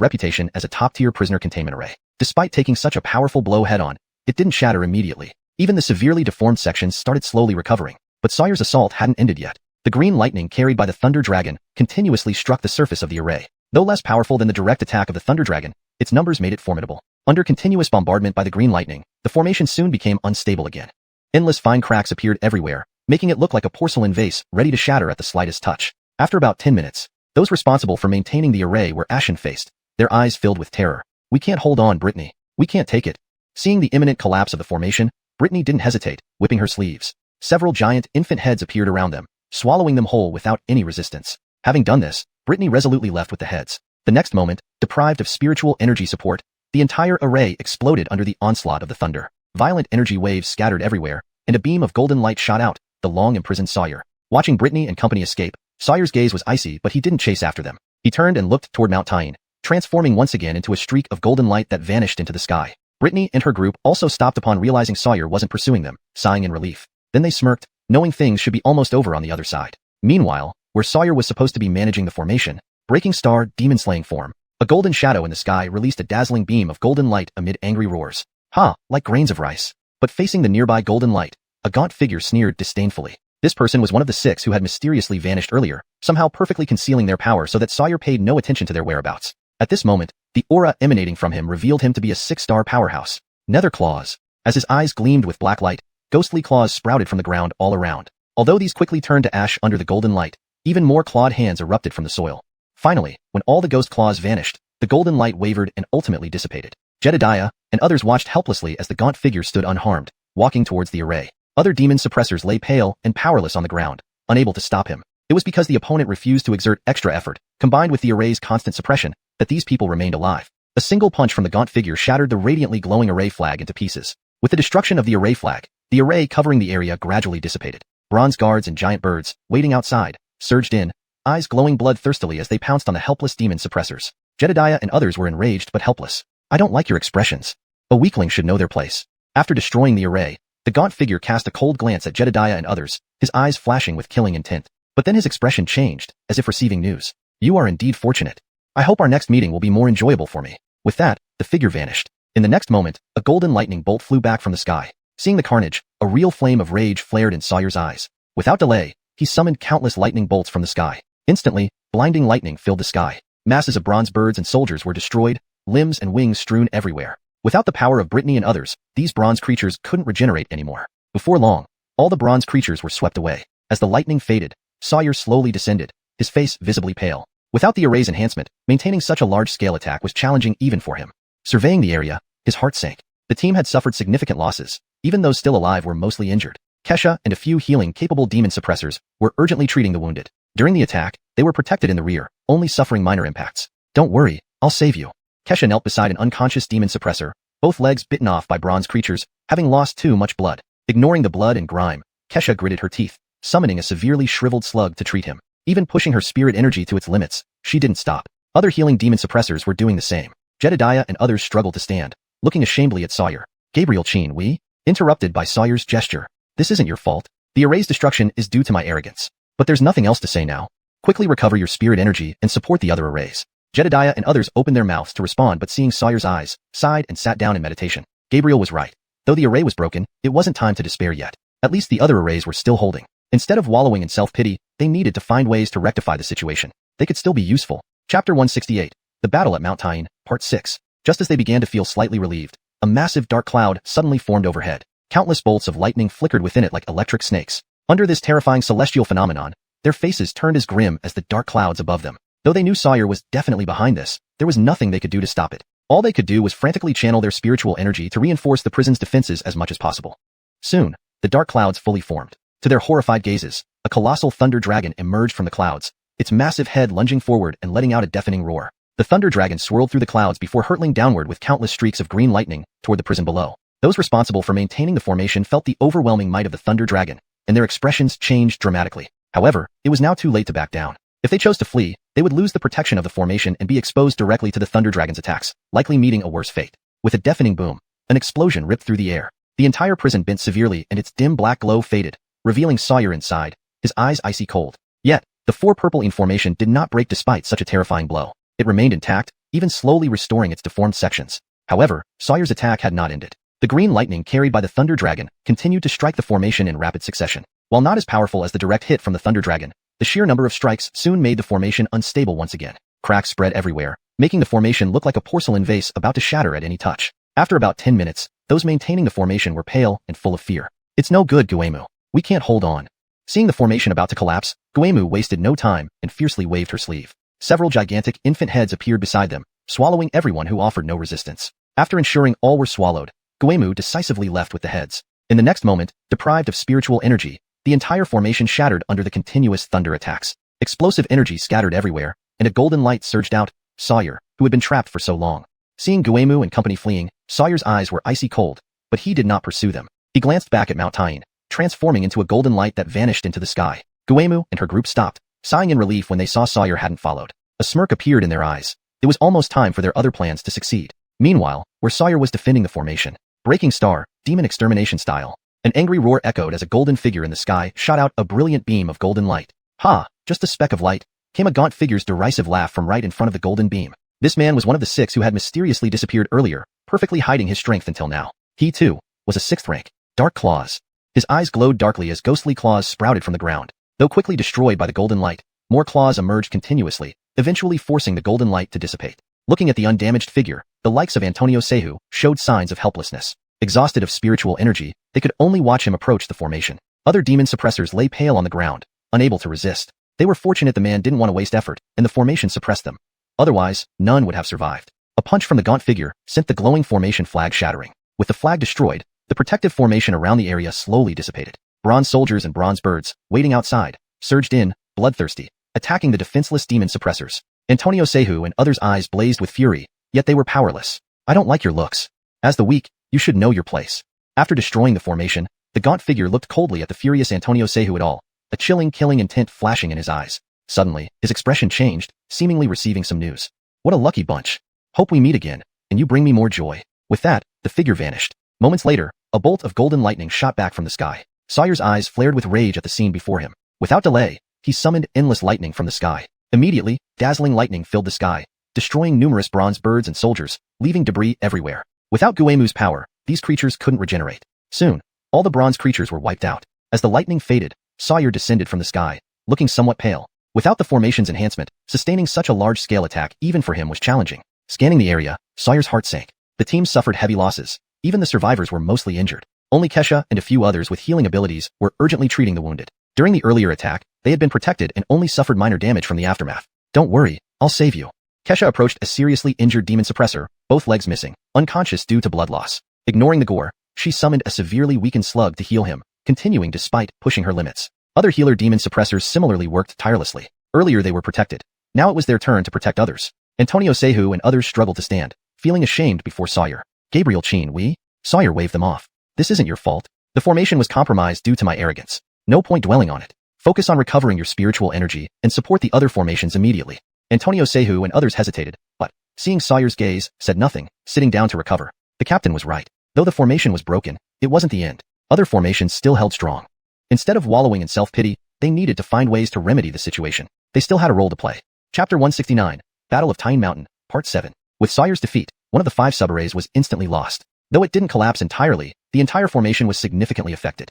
reputation as a top-tier prisoner containment array. Despite taking such a powerful blow head-on, it didn't shatter immediately. Even the severely deformed sections started slowly recovering. But Sawyer's assault hadn't ended yet. The green lightning carried by the thunder dragon continuously struck the surface of the array. Though less powerful than the direct attack of the thunder dragon, its numbers made it formidable. Under continuous bombardment by the green lightning, the formation soon became unstable again. Endless fine cracks appeared everywhere, making it look like a porcelain vase ready to shatter at the slightest touch. After about 10 minutes, those responsible for maintaining the array were ashen-faced, their eyes filled with terror. We can't hold on, Brittany. We can't take it. Seeing the imminent collapse of the formation, Brittany didn't hesitate, whipping her sleeves. Several giant infant heads appeared around them, swallowing them whole without any resistance. Having done this, Brittany resolutely left with the heads. The next moment, deprived of spiritual energy support, the entire array exploded under the onslaught of the thunder. Violent energy waves scattered everywhere, and a beam of golden light shot out, the long-imprisoned Sawyer. Watching Brittany and company escape, Sawyer's gaze was icy, but he didn't chase after them. He turned and looked toward Mount Tyne, transforming once again into a streak of golden light that vanished into the sky. Brittany and her group also stopped upon realizing Sawyer wasn't pursuing them, sighing in relief. Then they smirked, knowing things should be almost over on the other side. Meanwhile, where Sawyer was supposed to be managing the formation, Breaking Star demon-slaying form, A golden shadow in the sky released a dazzling beam of golden light amid angry roars. Ha, like grains of rice. But facing the nearby golden light, a gaunt figure sneered disdainfully. This person was one of the 6 who had mysteriously vanished earlier, somehow perfectly concealing their power so that Sawyer paid no attention to their whereabouts. At this moment, the aura emanating from him revealed him to be a 6-star powerhouse. Nether claws. As his eyes gleamed with black light, ghostly claws sprouted from the ground all around. Although these quickly turned to ash under the golden light, even more clawed hands erupted from the soil. Finally, when all the ghost claws vanished, the golden light wavered and ultimately dissipated. Jedediah and others watched helplessly as the gaunt figure stood unharmed, walking towards the array. Other demon suppressors lay pale and powerless on the ground, unable to stop him. It was because the opponent refused to exert extra effort, combined with the array's constant suppression, that these people remained alive. A single punch from the gaunt figure shattered the radiantly glowing array flag into pieces. With the destruction of the array flag, the array covering the area gradually dissipated. Bronze guards and giant birds, waiting outside, surged in, eyes glowing bloodthirstily as they pounced on the helpless demon suppressors. Jedediah and others were enraged but helpless. I don't like your expressions. A weakling should know their place. After destroying the array, the gaunt figure cast a cold glance at Jedediah and others, his eyes flashing with killing intent. But then his expression changed, as if receiving news. You are indeed fortunate. I hope our next meeting will be more enjoyable for me. With that, the figure vanished. In the next moment, a golden lightning bolt flew back from the sky. Seeing the carnage, a real flame of rage flared in Sawyer's eyes. Without delay, he summoned countless lightning bolts from the sky. Instantly, blinding lightning filled the sky. Masses of bronze birds and soldiers were destroyed, limbs and wings strewn everywhere. Without the power of Brittany and others, these bronze creatures couldn't regenerate anymore. Before long, all the bronze creatures were swept away. As the lightning faded, Sawyer slowly descended, his face visibly pale. Without the array's enhancement, maintaining such a large-scale attack was challenging even for him. Surveying the area, his heart sank. The team had suffered significant losses. Even those still alive were mostly injured. Kesha and a few healing-capable demon suppressors were urgently treating the wounded. During the attack, they were protected in the rear, only suffering minor impacts. Don't worry, I'll save you. Kesha knelt beside an unconscious demon suppressor, both legs bitten off by bronze creatures, having lost too much blood. Ignoring the blood and grime, Kesha gritted her teeth, summoning a severely shriveled slug to treat him. Even pushing her spirit energy to its limits, she didn't stop. Other healing demon suppressors were doing the same. Jedediah and others struggled to stand, looking ashamedly at Sawyer. Gabriel Chin, we? Interrupted by Sawyer's gesture. This isn't your fault. The array's destruction is due to my arrogance. But there's nothing else to say now. Quickly recover your spirit energy and support the other arrays. Jedediah and others opened their mouths to respond, but seeing Sawyer's eyes, sighed and sat down in meditation. Gabriel was right. Though the array was broken, it wasn't time to despair yet. At least the other arrays were still holding. Instead of wallowing in self-pity, they needed to find ways to rectify the situation. They could still be useful. Chapter 168. The Battle at Mount Tyne, Part 6. Just as they began to feel slightly relieved, a massive dark cloud suddenly formed overhead. Countless bolts of lightning flickered within it like electric snakes. Under this terrifying celestial phenomenon, their faces turned as grim as the dark clouds above them. Though they knew Sawyer was definitely behind this, there was nothing they could do to stop it. All they could do was frantically channel their spiritual energy to reinforce the prison's defenses as much as possible. Soon, the dark clouds fully formed. To their horrified gazes, a colossal thunder dragon emerged from the clouds, its massive head lunging forward and letting out a deafening roar. The thunder dragon swirled through the clouds before hurtling downward with countless streaks of green lightning toward the prison below. Those responsible for maintaining the formation felt the overwhelming might of the thunder dragon, and their expressions changed dramatically. However, it was now too late to back down. If they chose to flee, they would lose the protection of the formation and be exposed directly to the thunder dragon's attacks, likely meeting a worse fate. With a deafening boom, an explosion ripped through the air. The entire prison bent severely and its dim black glow faded, revealing Sawyer inside, his eyes icy cold. Yet, the four purple in formation did not break despite such a terrifying blow. It remained intact, even slowly restoring its deformed sections. However, Sawyer's attack had not ended. The green lightning carried by the thunder dragon continued to strike the formation in rapid succession. While not as powerful as the direct hit from the thunder dragon, the sheer number of strikes soon made the formation unstable once again. Cracks spread everywhere, making the formation look like a porcelain vase about to shatter at any touch. After about 10 minutes, those maintaining the formation were pale and full of fear. It's no good, Guemu. We can't hold on. Seeing the formation about to collapse, Guemu wasted no time and fiercely waved her sleeve. Several gigantic infant heads appeared beside them, swallowing everyone who offered no resistance. After ensuring all were swallowed, Guemu decisively left with the heads. In the next moment, deprived of spiritual energy, the entire formation shattered under the continuous thunder attacks. Explosive energy scattered everywhere, and a golden light surged out. Sawyer, who had been trapped for so long. Seeing Guemu and company fleeing, Sawyer's eyes were icy cold, but he did not pursue them. He glanced back at Mount Tyne, transforming into a golden light that vanished into the sky. Guemu and her group stopped, sighing in relief when they saw Sawyer hadn't followed. A smirk appeared in their eyes. It was almost time for their other plans to succeed. Meanwhile, where Sawyer was defending the formation, Breaking Star, demon extermination style, an angry roar echoed as a golden figure in the sky shot out a brilliant beam of golden light. Ha, just a speck of light, came a gaunt figure's derisive laugh from right in front of the golden beam. This man was one of the 6 who had mysteriously disappeared earlier, perfectly hiding his strength until now. He, too, was a 6th rank. Dark claws. His eyes glowed darkly as ghostly claws sprouted from the ground. Though quickly destroyed by the golden light, more claws emerged continuously, eventually forcing the golden light to dissipate. Looking at the undamaged figure, the likes of Antonio Sehu showed signs of helplessness. Exhausted of spiritual energy, they could only watch him approach the formation. Other demon suppressors lay pale on the ground, unable to resist. They were fortunate the man didn't want to waste effort, and the formation suppressed them. Otherwise, none would have survived. A punch from the gaunt figure sent the glowing formation flag shattering. With the flag destroyed, the protective formation around the area slowly dissipated. Bronze soldiers and bronze birds, waiting outside, surged in, bloodthirsty, attacking the defenseless demon suppressors. Antonio Sehu and others' eyes blazed with fury, yet they were powerless. I don't like your looks. As the weak, you should know your place. After destroying the formation, the gaunt figure looked coldly at the furious Antonio Sehu et al., a chilling, killing intent flashing in his eyes. Suddenly, his expression changed, seemingly receiving some news. What a lucky bunch. Hope we meet again, and you bring me more joy. With that, the figure vanished. Moments later, a bolt of golden lightning shot back from the sky. Sawyer's eyes flared with rage at the scene before him. Without delay, he summoned endless lightning from the sky. Immediately, dazzling lightning filled the sky, destroying numerous bronze birds and soldiers, leaving debris everywhere. Without Guemu's power, these creatures couldn't regenerate. Soon, all the bronze creatures were wiped out. As the lightning faded, Sawyer descended from the sky, looking somewhat pale. Without the formation's enhancement, sustaining such a large-scale attack even for him was challenging. Scanning the area, Sawyer's heart sank. The team suffered heavy losses. Even the survivors were mostly injured. Only Kesha and a few others with healing abilities were urgently treating the wounded. During the earlier attack, they had been protected and only suffered minor damage from the aftermath. Don't worry, I'll save you. Kesha approached a seriously injured demon suppressor, both legs missing, unconscious due to blood loss. Ignoring the gore, she summoned a severely weakened slug to heal him, continuing despite pushing her limits. Other healer demon suppressors similarly worked tirelessly. Earlier they were protected. Now it was their turn to protect others. Antonio Sehu and others struggled to stand, feeling ashamed before Sawyer. Gabriel Chin, Sawyer waved them off. This isn't your fault. The formation was compromised due to my arrogance. No point dwelling on it. Focus on recovering your spiritual energy and support the other formations immediately. Antonio Sehu and others hesitated, but, seeing Sawyer's gaze, said nothing, sitting down to recover. The captain was right. Though the formation was broken, it wasn't the end. Other formations still held strong. Instead of wallowing in self-pity, they needed to find ways to remedy the situation. They still had a role to play. Chapter 169, Battle of Tyne Mountain, Part 7. With Sawyer's defeat, one of the 5 subarrays was instantly lost. Though it didn't collapse entirely, the entire formation was significantly affected.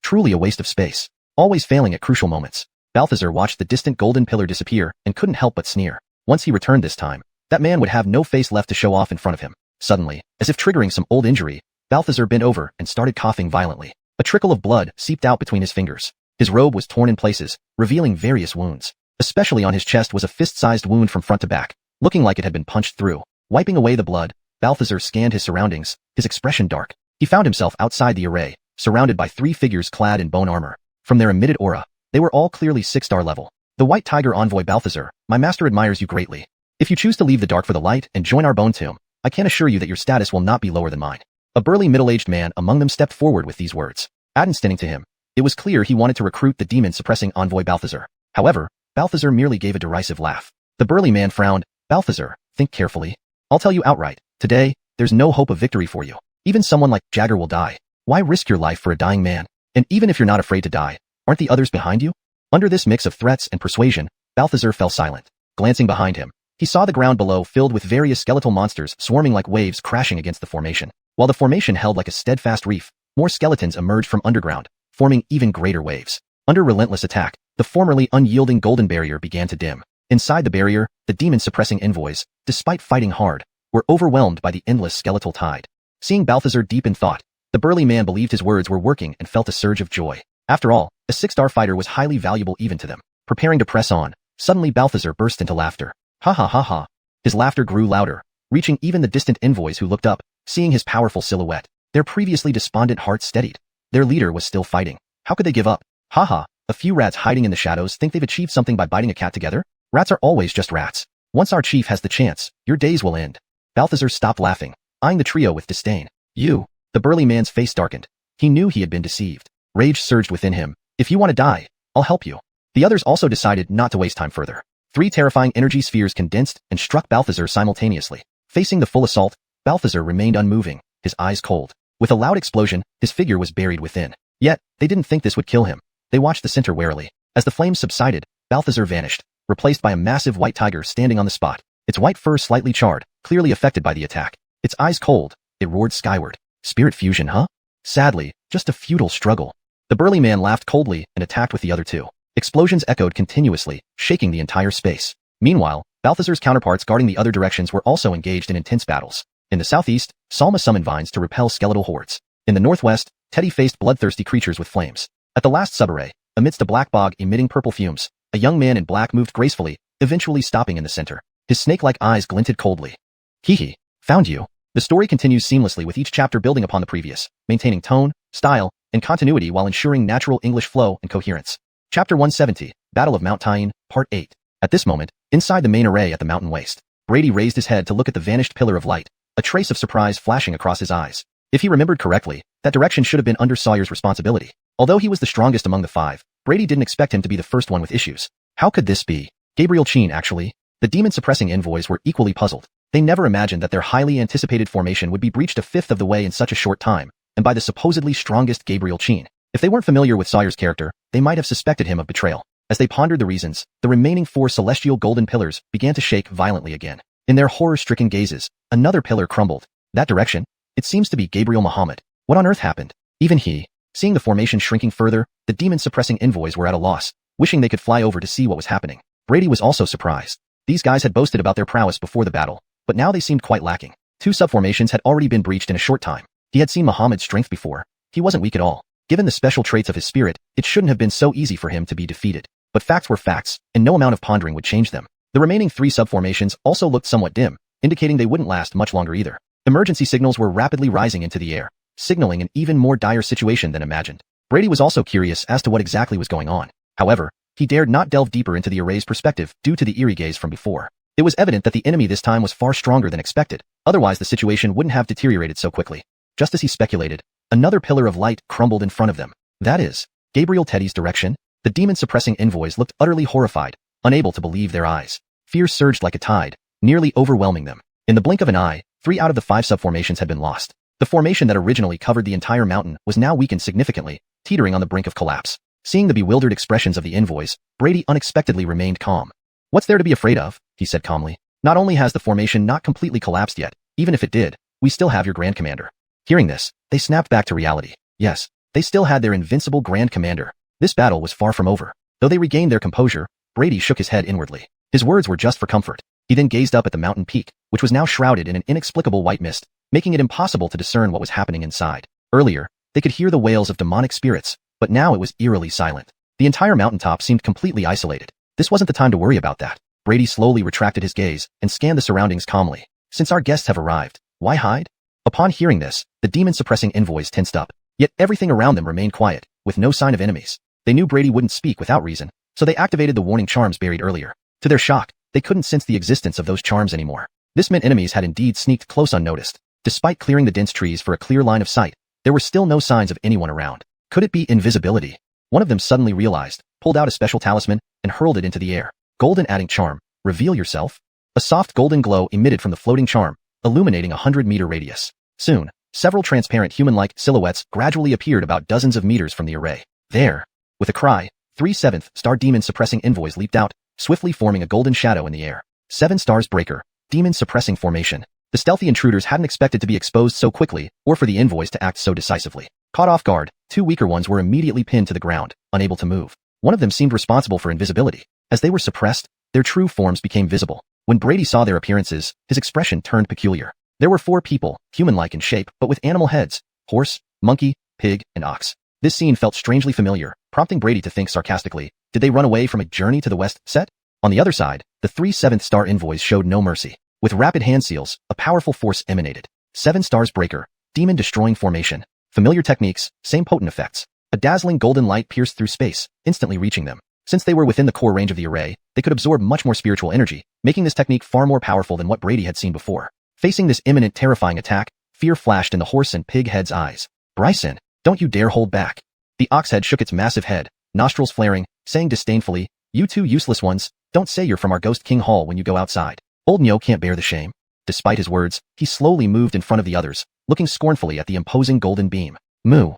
Truly a waste of space. Always failing at crucial moments. Balthazar watched the distant golden pillar disappear and couldn't help but sneer. Once he returned this time, that man would have no face left to show off in front of him. Suddenly, as if triggering some old injury, Balthazar bent over and started coughing violently. A trickle of blood seeped out between his fingers. His robe was torn in places, revealing various wounds. Especially on his chest was a fist-sized wound from front to back, looking like it had been punched through. Wiping away the blood, Balthazar scanned his surroundings, his expression dark. He found himself outside the array, surrounded by 3 figures clad in bone armor. From their emitted aura, they were all clearly 6-star level. The White Tiger envoy Balthazar, my master admires you greatly. If you choose to leave the dark for the light and join our bone tomb, I can assure you that your status will not be lower than mine. A burly middle-aged man among them stepped forward with these words. Standing to him, it was clear he wanted to recruit the demon-suppressing envoy Balthazar. However, Balthazar merely gave a derisive laugh. The burly man frowned. Balthazar, think carefully. I'll tell you outright, today, there's no hope of victory for you. Even someone like Jagger will die. Why risk your life for a dying man? And even if you're not afraid to die, aren't the others behind you? Under this mix of threats and persuasion, Balthazar fell silent. Glancing behind him, he saw the ground below filled with various skeletal monsters swarming like waves crashing against the formation. While the formation held like a steadfast reef, more skeletons emerged from underground, forming even greater waves. Under relentless attack, the formerly unyielding golden barrier began to dim. Inside the barrier, the demon-suppressing envoys, despite fighting hard, were overwhelmed by the endless skeletal tide. Seeing Balthazar deep in thought, the burly man believed his words were working and felt a surge of joy. After all, a 6-star fighter was highly valuable even to them. Preparing to press on, suddenly Balthazar burst into laughter. Ha ha ha ha. His laughter grew louder, reaching even the distant envoys who looked up, seeing his powerful silhouette. Their previously despondent hearts steadied. Their leader was still fighting. How could they give up? Ha ha. A few rats hiding in the shadows think they've achieved something by biting a cat together? Rats are always just rats. Once our chief has the chance, your days will end. Balthazar stopped laughing, eyeing the trio with disdain. You. The burly man's face darkened. He knew he had been deceived. Rage surged within him. If you want to die, I'll help you. The others also decided not to waste time further. 3 terrifying energy spheres condensed and struck Balthazar simultaneously. Facing the full assault, Balthazar remained unmoving, his eyes cold. With a loud explosion, his figure was buried within. Yet, they didn't think this would kill him. They watched the center warily. As the flames subsided, Balthazar vanished, replaced by a massive white tiger standing on the spot. its white fur slightly charred, clearly affected by the attack. Its eyes cold, it roared skyward. Spirit fusion, huh? Sadly, just a futile struggle. The burly man laughed coldly and attacked with the other two. Explosions echoed continuously, shaking the entire space. Meanwhile, Balthazar's counterparts guarding the other directions were also engaged in intense battles. In the southeast, Salma summoned vines to repel skeletal hordes. In the northwest, Teddy faced bloodthirsty creatures with flames. At the last subarray, amidst a black bog emitting purple fumes, a young man in black moved gracefully, eventually stopping in the center. His snake-like eyes glinted coldly. Hee, found you. The story continues seamlessly with each chapter building upon the previous, maintaining tone, style, and continuity while ensuring natural English flow and coherence. Chapter 170, Battle of Mount Tyne, Part 8. At this moment, inside the main array at the mountain waste, Brady raised his head to look at the vanished pillar of light, a trace of surprise flashing across his eyes. If he remembered correctly, that direction should have been under Sawyer's responsibility. Although he was the strongest among the five, Brady didn't expect him to be the first one with issues. How could this be? Gabriel Cheen, actually. The demon-suppressing envoys were equally puzzled. They never imagined that their highly anticipated formation would be breached a fifth of the way in such a short time, and by the supposedly strongest Gabriel Cheen. If they weren't familiar with Sawyer's character, they might have suspected him of betrayal. As they pondered the reasons, the remaining four celestial golden pillars began to shake violently again. In their horror-stricken gazes, another pillar crumbled. That direction? It seems to be Gabriel Muhammad. What on earth happened? Even he, seeing the formation shrinking further, the demon-suppressing envoys were at a loss, wishing they could fly over to see what was happening. Brady was also surprised. These guys had boasted about their prowess before the battle, but now they seemed quite lacking. Two subformations had already been breached in a short time. He had seen Muhammad's strength before. He wasn't weak at all. Given the special traits of his spirit, it shouldn't have been so easy for him to be defeated. But facts were facts, and no amount of pondering would change them. The remaining three subformations also looked somewhat dim, indicating they wouldn't last much longer either. Emergency signals were rapidly rising into the air, signaling an even more dire situation than imagined. Brady was also curious as to what exactly was going on. However, he dared not delve deeper into the array's perspective due to the eerie gaze from before. It was evident that the enemy this time was far stronger than expected, otherwise the situation wouldn't have deteriorated so quickly. Just as he speculated, another pillar of light crumbled in front of them. That is, Gabriel Teddy's direction. The demon-suppressing envoys looked utterly horrified, unable to believe their eyes. Fear surged like a tide, nearly overwhelming them. In the blink of an eye, 3 out of the 5 subformations had been lost. The formation that originally covered the entire mountain was now weakened significantly, teetering on the brink of collapse. Seeing the bewildered expressions of the envoys, Brady unexpectedly remained calm. What's there to be afraid of? He said calmly. Not only has the formation not completely collapsed yet, even if it did, we still have your Grand Commander. Hearing this, they snapped back to reality. Yes, they still had their invincible Grand Commander. This battle was far from over. Though they regained their composure, Brady shook his head inwardly. His words were just for comfort. He then gazed up at the mountain peak, which was now shrouded in an inexplicable white mist, making it impossible to discern what was happening inside. Earlier, they could hear the wails of demonic spirits, but now it was eerily silent. The entire mountaintop seemed completely isolated. This wasn't the time to worry about that. Brady slowly retracted his gaze and scanned the surroundings calmly. Since our guests have arrived, why hide? Upon hearing this, the demon-suppressing envoys tensed up. Yet everything around them remained quiet, with no sign of enemies. They knew Brady wouldn't speak without reason, so they activated the warning charms buried earlier. To their shock, they couldn't sense the existence of those charms anymore. This meant enemies had indeed sneaked close unnoticed. Despite clearing the dense trees for a clear line of sight, there were still no signs of anyone around. Could it be invisibility? One of them suddenly realized, pulled out a special talisman, and hurled it into the air. Golden adding charm. Reveal yourself. A soft golden glow emitted from the floating charm, illuminating a 100-meter radius. Soon, several transparent human-like silhouettes gradually appeared about dozens of meters from the array. There. With a cry, 3 7th-star demon-suppressing envoys leaped out, swiftly forming a golden shadow in the air. 7 stars breaker. Demon-suppressing formation. The stealthy intruders hadn't expected to be exposed so quickly, or for the envoys to act so decisively. Caught off guard, 2 weaker ones were immediately pinned to the ground, unable to move. One of them seemed responsible for invisibility. As they were suppressed, their true forms became visible. When Brady saw their appearances, his expression turned peculiar. There were 4 people, human-like in shape, but with animal heads: horse, monkey, pig, and ox. This scene felt strangely familiar, prompting Brady to think sarcastically, did they run away from a journey to the west set? On the other side, the 3 7th-star envoys showed no mercy. With rapid hand seals, a powerful force emanated. 7 stars breaker, demon-destroying formation. Familiar techniques, same potent effects. A dazzling golden light pierced through space, instantly reaching them. Since they were within the core range of the array, they could absorb much more spiritual energy, making this technique far more powerful than what Brady had seen before. Facing this imminent terrifying attack, fear flashed in the horse and pig head's eyes. Bryson, don't you dare hold back. The ox head shook its massive head, nostrils flaring, saying disdainfully, you 2 useless ones, don't say you're from our Ghost King Hall when you go outside. Old Nyo can't bear the shame. Despite his words, he slowly moved in front of the others, looking scornfully at the imposing golden beam. Moo.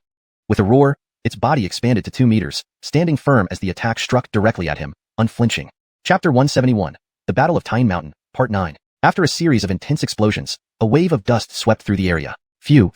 With a roar, its body expanded to 2 meters, standing firm as the attack struck directly at him, unflinching. Chapter 171, The Battle of Tyne Mountain, Part 9. After a series of intense explosions, a wave of dust swept through the area. Phew.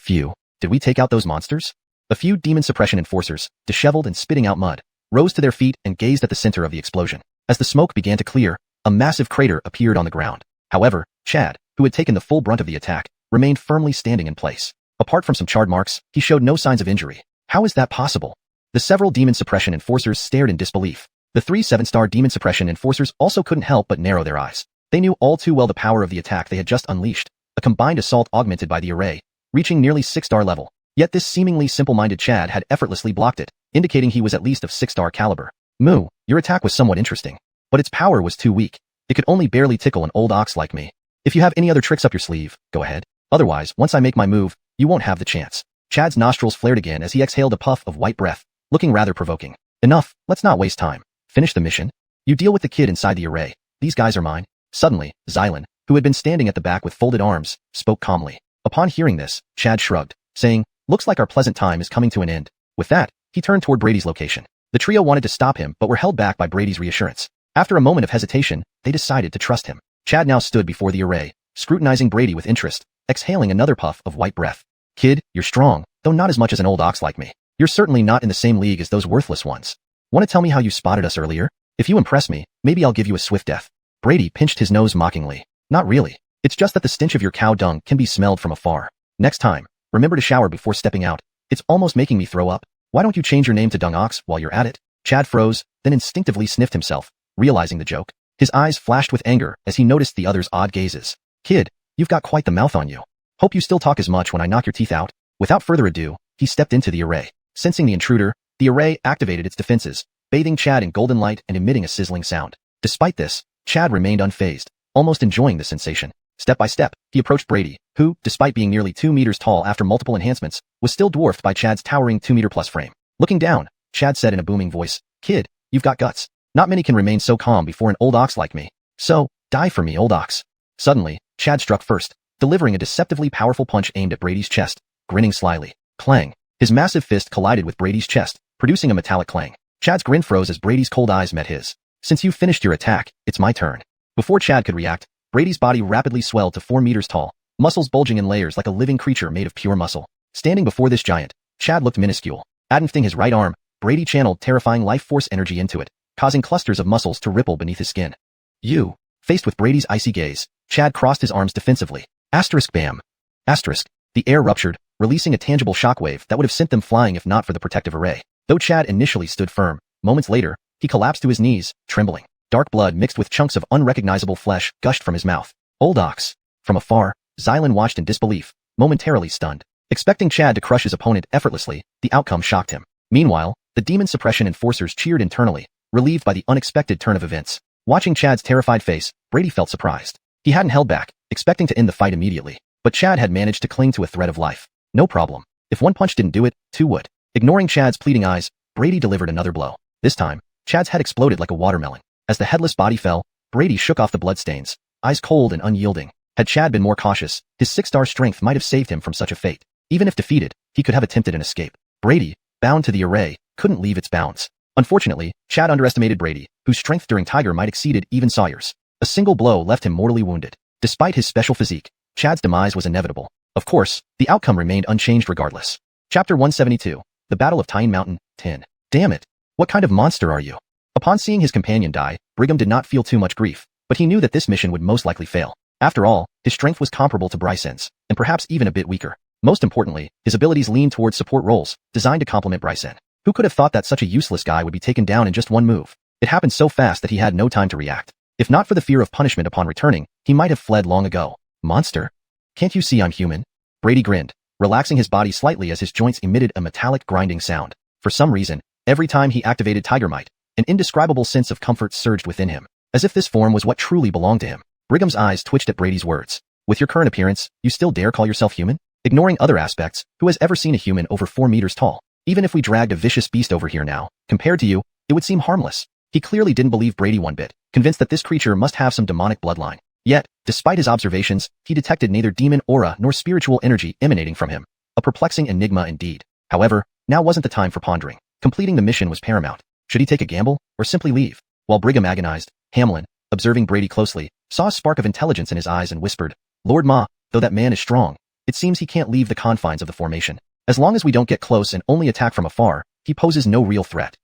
Did we take out those monsters? A few demon suppression enforcers, disheveled and spitting out mud, rose to their feet and gazed at the center of the explosion. As the smoke began to clear, a massive crater appeared on the ground. However, Chad, who had taken the full brunt of the attack, remained firmly standing in place. Apart from some charred marks, he showed no signs of injury. How is that possible? The several demon suppression enforcers stared in disbelief. The 3 7-star demon suppression enforcers also couldn't help but narrow their eyes. They knew all too well the power of the attack they had just unleashed, a combined assault augmented by the array, reaching nearly 6-star level. Yet this seemingly simple-minded Chad had effortlessly blocked it, indicating he was at least of 6-star caliber. Moo, your attack was somewhat interesting, but its power was too weak. It could only barely tickle an old ox like me. If you have any other tricks up your sleeve, go ahead. Otherwise, once I make my move, you won't have the chance. Chad's nostrils flared again as he exhaled a puff of white breath, looking rather provoking. Enough, let's not waste time. Finish the mission. You deal with the kid inside the array. These guys are mine. Suddenly, Xiuxian, who had been standing at the back with folded arms, spoke calmly. Upon hearing this, Chad shrugged, saying, "Looks like our pleasant time is coming to an end." With that, he turned toward Brady's location. The trio wanted to stop him but were held back by Brady's reassurance. After a moment of hesitation, they decided to trust him. Chad now stood before the array, scrutinizing Brady with interest, exhaling another puff of white breath. "Kid, you're strong, though not as much as an old ox like me. You're certainly not in the same league as those worthless ones. Want to tell me how you spotted us earlier? If you impress me, maybe I'll give you a swift death." Brady pinched his nose mockingly. "Not really. It's just that the stench of your cow dung can be smelled from afar. Next time, remember to shower before stepping out. It's almost making me throw up. Why don't you change your name to Dung Ox while you're at it?" Chad froze, then instinctively sniffed himself, realizing the joke. His eyes flashed with anger as he noticed the others' odd gazes. "Kid, you've got quite the mouth on you. Hope you still talk as much when I knock your teeth out." Without further ado, he stepped into the array. Sensing the intruder, the array activated its defenses, bathing Chad in golden light and emitting a sizzling sound. Despite this, Chad remained unfazed, almost enjoying the sensation. Step by step, he approached Brady, who, despite being nearly 2 meters tall after multiple enhancements, was still dwarfed by Chad's towering 2-meter-plus frame. Looking down, Chad said in a booming voice, "Kid, you've got guts. Not many can remain so calm before an old ox like me. So, die for me, old ox." Suddenly, Chad struck first, delivering a deceptively powerful punch aimed at Brady's chest, grinning slyly. Clang! His massive fist collided with Brady's chest, producing a metallic clang. Chad's grin froze as Brady's cold eyes met his. "Since you've finished your attack, it's my turn." Before Chad could react, Brady's body rapidly swelled to 4 meters tall, muscles bulging in layers like a living creature made of pure muscle. Standing before this giant, Chad looked minuscule. Advancing his right arm, Brady channeled terrifying life force energy into it, causing clusters of muscles to ripple beneath his skin. "You." Faced with Brady's icy gaze, Chad crossed his arms defensively. Bam. The air ruptured, releasing a tangible shockwave that would have sent them flying if not for the protective array. Though Chad initially stood firm, moments later, he collapsed to his knees, trembling. Dark blood mixed with chunks of unrecognizable flesh gushed from his mouth. "Old ox." From afar, Xiuxian watched in disbelief, momentarily stunned. Expecting Chad to crush his opponent effortlessly, the outcome shocked him. Meanwhile, the demon suppression enforcers cheered internally, relieved by the unexpected turn of events. Watching Chad's terrified face, Brady felt surprised. He hadn't held back, expecting to end the fight immediately. But Chad had managed to cling to a thread of life. No problem. If one punch didn't do it, 2 would. Ignoring Chad's pleading eyes, Brady delivered another blow. This time, Chad's head exploded like a watermelon. As the headless body fell, Brady shook off the bloodstains, eyes cold and unyielding. Had Chad been more cautious, his 6-star strength might have saved him from such a fate. Even if defeated, he could have attempted an escape. Brady, bound to the array, couldn't leave its bounds. Unfortunately, Chad underestimated Brady, whose strength during Tiger might exceeded even Sawyer's. A single blow left him mortally wounded. Despite his special physique, Chad's demise was inevitable. Of course, the outcome remained unchanged regardless. Chapter 172. The Battle of Tyne Mountain, 10. Damn it. What kind of monster are you? Upon seeing his companion die, Brigham did not feel too much grief, but he knew that this mission would most likely fail. After all, his strength was comparable to Bryson's, and perhaps even a bit weaker. Most importantly, his abilities leaned towards support roles, designed to complement Bryson. Who could have thought that such a useless guy would be taken down in just one move? It happened so fast that he had no time to react. If not for the fear of punishment upon returning, he might have fled long ago. Monster? Can't you see I'm human? Brady grinned, relaxing his body slightly as his joints emitted a metallic grinding sound. For some reason, every time he activated Tiger Might, an indescribable sense of comfort surged within him, as if this form was what truly belonged to him. Brigham's eyes twitched at Brady's words. With your current appearance, you still dare call yourself human? Ignoring other aspects, who has ever seen a human over 4 meters tall? Even if we dragged a vicious beast over here now, compared to you, it would seem harmless. He clearly didn't believe Brady one bit, convinced that this creature must have some demonic bloodline. Yet, despite his observations, he detected neither demon aura nor spiritual energy emanating from him. A perplexing enigma indeed. However, now wasn't the time for pondering. Completing the mission was paramount. Should he take a gamble, or simply leave? While Brigham agonized, Hamlin, observing Brady closely, saw a spark of intelligence in his eyes and whispered, Lord Ma, though that man is strong, it seems he can't leave the confines of the formation. As long as we don't get close and only attack from afar, he poses no real threat.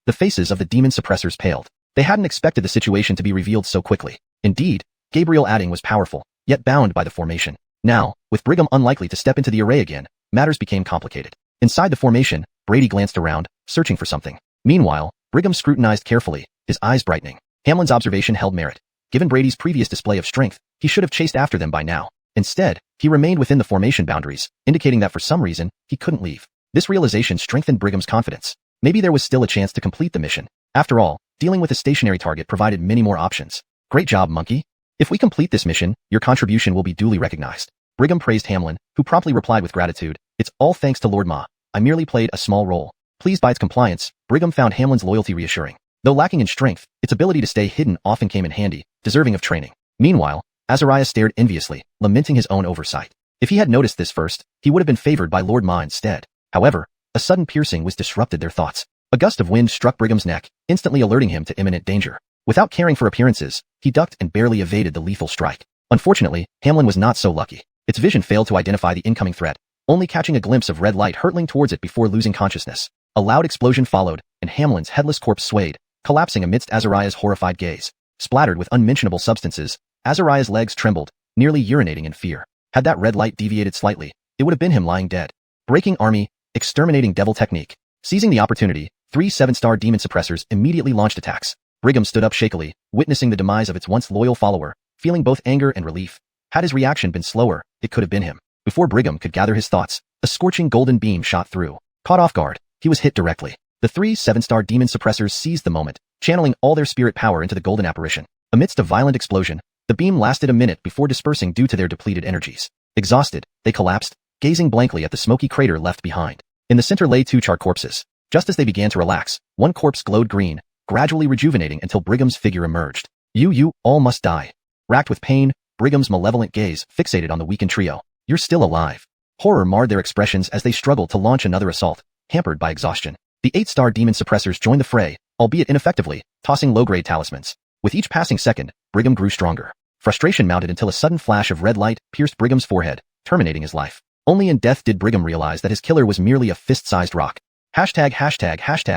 The faces of the demon suppressors paled. They hadn't expected the situation to be revealed so quickly. Indeed, Gabriel Adding was powerful, yet bound by the formation. Now, with Brigham unlikely to step into the array again, matters became complicated. Inside the formation, Brady glanced around, searching for something. Meanwhile, Brigham scrutinized carefully, his eyes brightening. Hamlin's observation held merit. Given Brady's previous display of strength, he should have chased after them by now. Instead, he remained within the formation boundaries, indicating that for some reason, he couldn't leave. This realization strengthened Brigham's confidence. Maybe there was still a chance to complete the mission. After all, dealing with a stationary target provided many more options. Great job, monkey. If we complete this mission, your contribution will be duly recognized. Brigham praised Hamlin, who promptly replied with gratitude, It's all thanks to Lord Ma. I merely played a small role. Pleased by its compliance, Brigham found Hamlin's loyalty reassuring. Though lacking in strength, its ability to stay hidden often came in handy, deserving of training. Meanwhile, Azariah stared enviously, lamenting his own oversight. If he had noticed this first, he would have been favored by Lord Ma instead. However, a sudden piercing was disrupted their thoughts. A gust of wind struck Brigham's neck, instantly alerting him to imminent danger. Without caring for appearances, he ducked and barely evaded the lethal strike. Unfortunately, Hamlin was not so lucky. Its vision failed to identify the incoming threat, only catching a glimpse of red light hurtling towards it before losing consciousness. A loud explosion followed, and Hamlin's headless corpse swayed, collapsing amidst Azariah's horrified gaze. Splattered with unmentionable substances, Azariah's legs trembled, nearly urinating in fear. Had that red light deviated slightly, it would have been him lying dead. Breaking army, exterminating devil technique. Seizing the opportunity, 3 7-star demon suppressors immediately launched attacks. Brigham stood up shakily, witnessing the demise of its once loyal follower, feeling both anger and relief. Had his reaction been slower, it could have been him. Before Brigham could gather his thoughts, a scorching golden beam shot through. Caught off guard, he was hit directly. The 3 7-star demon suppressors seized the moment, channeling all their spirit power into the golden apparition. Amidst a violent explosion, the beam lasted a minute before dispersing due to their depleted energies. Exhausted, they collapsed, gazing blankly at the smoky crater left behind. In the center lay 2 charred corpses. Just as they began to relax, one corpse glowed green, gradually rejuvenating until Brigham's figure emerged. You all must die. Racked with pain, Brigham's malevolent gaze fixated on the weakened trio. You're still alive. Horror marred their expressions as they struggled to launch another assault, hampered by exhaustion. The 8-star demon suppressors joined the fray, albeit ineffectively, tossing low-grade talismans. With each passing second, Brigham grew stronger. Frustration mounted until a sudden flash of red light pierced Brigham's forehead, terminating his life. Only in death did Brigham realize that his killer was merely a fist-sized rock. Hashtag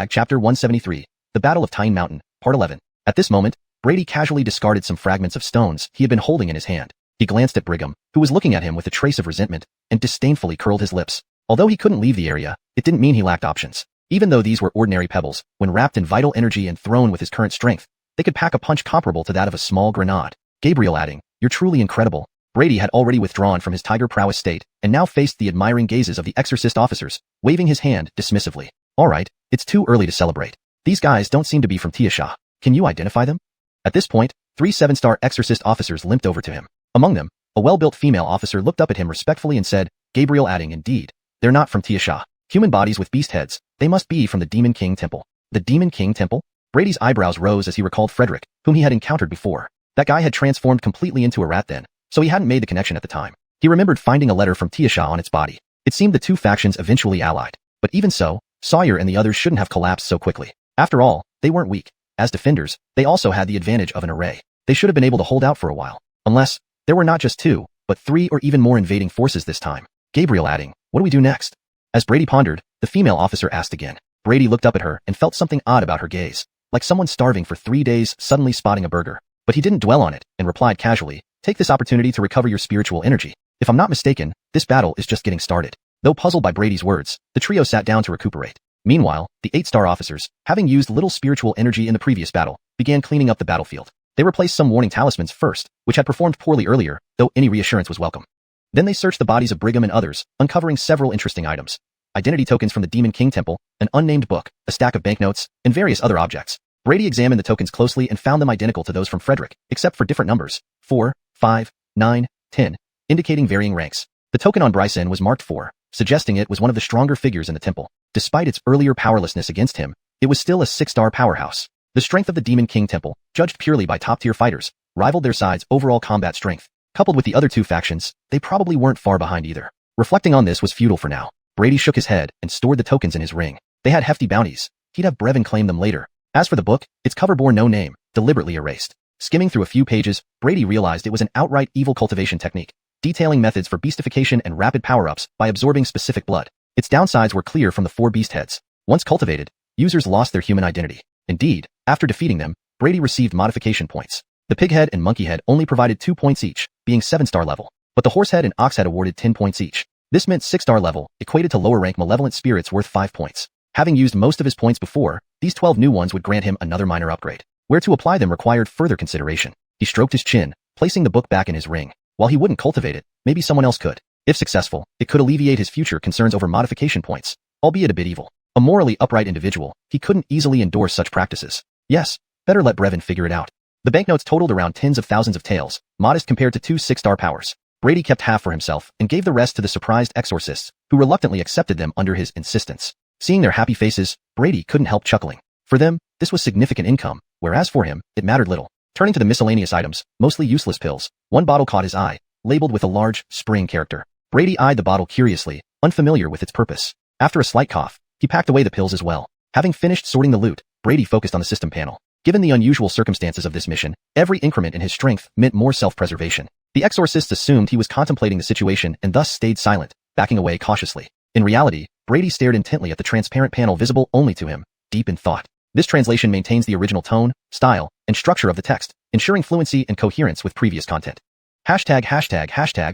Chapter 173, The Battle of Tyne Mountain, Part 11. At this moment, Brady casually discarded some fragments of stones he had been holding in his hand. He glanced at Brigham, who was looking at him with a trace of resentment, and disdainfully curled his lips. Although he couldn't leave the area, it didn't mean he lacked options. Even though these were ordinary pebbles, when wrapped in vital energy and thrown with his current strength, they could pack a punch comparable to that of a small grenade. Gabriel Adding, You're truly incredible. Brady had already withdrawn from his tiger prowess state, and now faced the admiring gazes of the exorcist officers, waving his hand dismissively. Alright, it's too early to celebrate. These guys don't seem to be from Xiuxian. Can you identify them? At this point, 3 7-star exorcist officers limped over to him. Among them, a well-built female officer looked up at him respectfully and said, Gabriel Adding, Indeed, they're not from Xiuxian. Human bodies with beast heads, they must be from the Demon King Temple. The Demon King Temple? Brady's eyebrows rose as he recalled Frederick, whom he had encountered before. That guy had transformed completely into a rat then, so he hadn't made the connection at the time. He remembered finding a letter from Xiuxian on its body. It seemed the 2 factions eventually allied. But even so, Sawyer and the others shouldn't have collapsed so quickly. After all, they weren't weak. As defenders, they also had the advantage of an array. They should have been able to hold out for a while. Unless, there were not just 2, but 3 or even more invading forces this time. Gabriel Adding, What do we do next? As Brady pondered, the female officer asked again. Brady looked up at her and felt something odd about her gaze, like someone starving for 3 days suddenly spotting a burger. But he didn't dwell on it, and replied casually, Take this opportunity to recover your spiritual energy. If I'm not mistaken, this battle is just getting started. Though puzzled by Brady's words, the trio sat down to recuperate. Meanwhile, the 8-star officers, having used little spiritual energy in the previous battle, began cleaning up the battlefield. They replaced some warning talismans first, which had performed poorly earlier, though any reassurance was welcome. Then they searched the bodies of Brigham and others, uncovering several interesting items. Identity tokens from the Demon King Temple, an unnamed book, a stack of banknotes, and various other objects. Brady examined the tokens closely and found them identical to those from Frederick, except for different numbers, 4, 5, 9, 10, indicating varying ranks. The token on Bryson was marked 4, suggesting it was one of the stronger figures in the temple. Despite its earlier powerlessness against him, it was still a 6-star powerhouse. The strength of the Demon King Temple, judged purely by top-tier fighters, rivaled their side's overall combat strength. Coupled with the other 2 factions, they probably weren't far behind either. Reflecting on this was futile for now. Brady shook his head and stored the tokens in his ring. They had hefty bounties. He'd have Brevin claim them later. As for the book, its cover bore no name, deliberately erased. Skimming through a few pages, Brady realized it was an outright evil cultivation technique, detailing methods for beastification and rapid power-ups by absorbing specific blood. Its downsides were clear from the 4 beast heads. Once cultivated, users lost their human identity. Indeed, after defeating them, Brady received modification points. The pig head and monkey head only provided 2 points each, being 7-star level, but the horse head and ox head awarded 10 points each. This meant 6-star level, equated to lower rank malevolent spirits worth 5 points. Having used most of his points before, these 12 new ones would grant him another minor upgrade. Where to apply them required further consideration. He stroked his chin, placing the book back in his ring. While he wouldn't cultivate it, maybe someone else could. If successful, it could alleviate his future concerns over modification points, albeit a bit evil. A morally upright individual, he couldn't easily endorse such practices. Yes, better let Brevin figure it out. The banknotes totaled around tens of thousands of taels, modest compared to 2 6-star powers. Brady kept half for himself and gave the rest to the surprised exorcists, who reluctantly accepted them under his insistence. Seeing their happy faces, Brady couldn't help chuckling. For them, this was significant income, whereas for him, it mattered little. Turning to the miscellaneous items, mostly useless pills, one bottle caught his eye, labeled with a large, spring character. Brady eyed the bottle curiously, unfamiliar with its purpose. After a slight cough, he packed away the pills as well. Having finished sorting the loot, Brady focused on the system panel. Given the unusual circumstances of this mission, every increment in his strength meant more self-preservation. The exorcists assumed he was contemplating the situation and thus stayed silent, backing away cautiously. In reality, Brady stared intently at the transparent panel visible only to him, deep in thought. This translation maintains the original tone, style, and structure of the text, ensuring fluency and coherence with previous content. Hashtag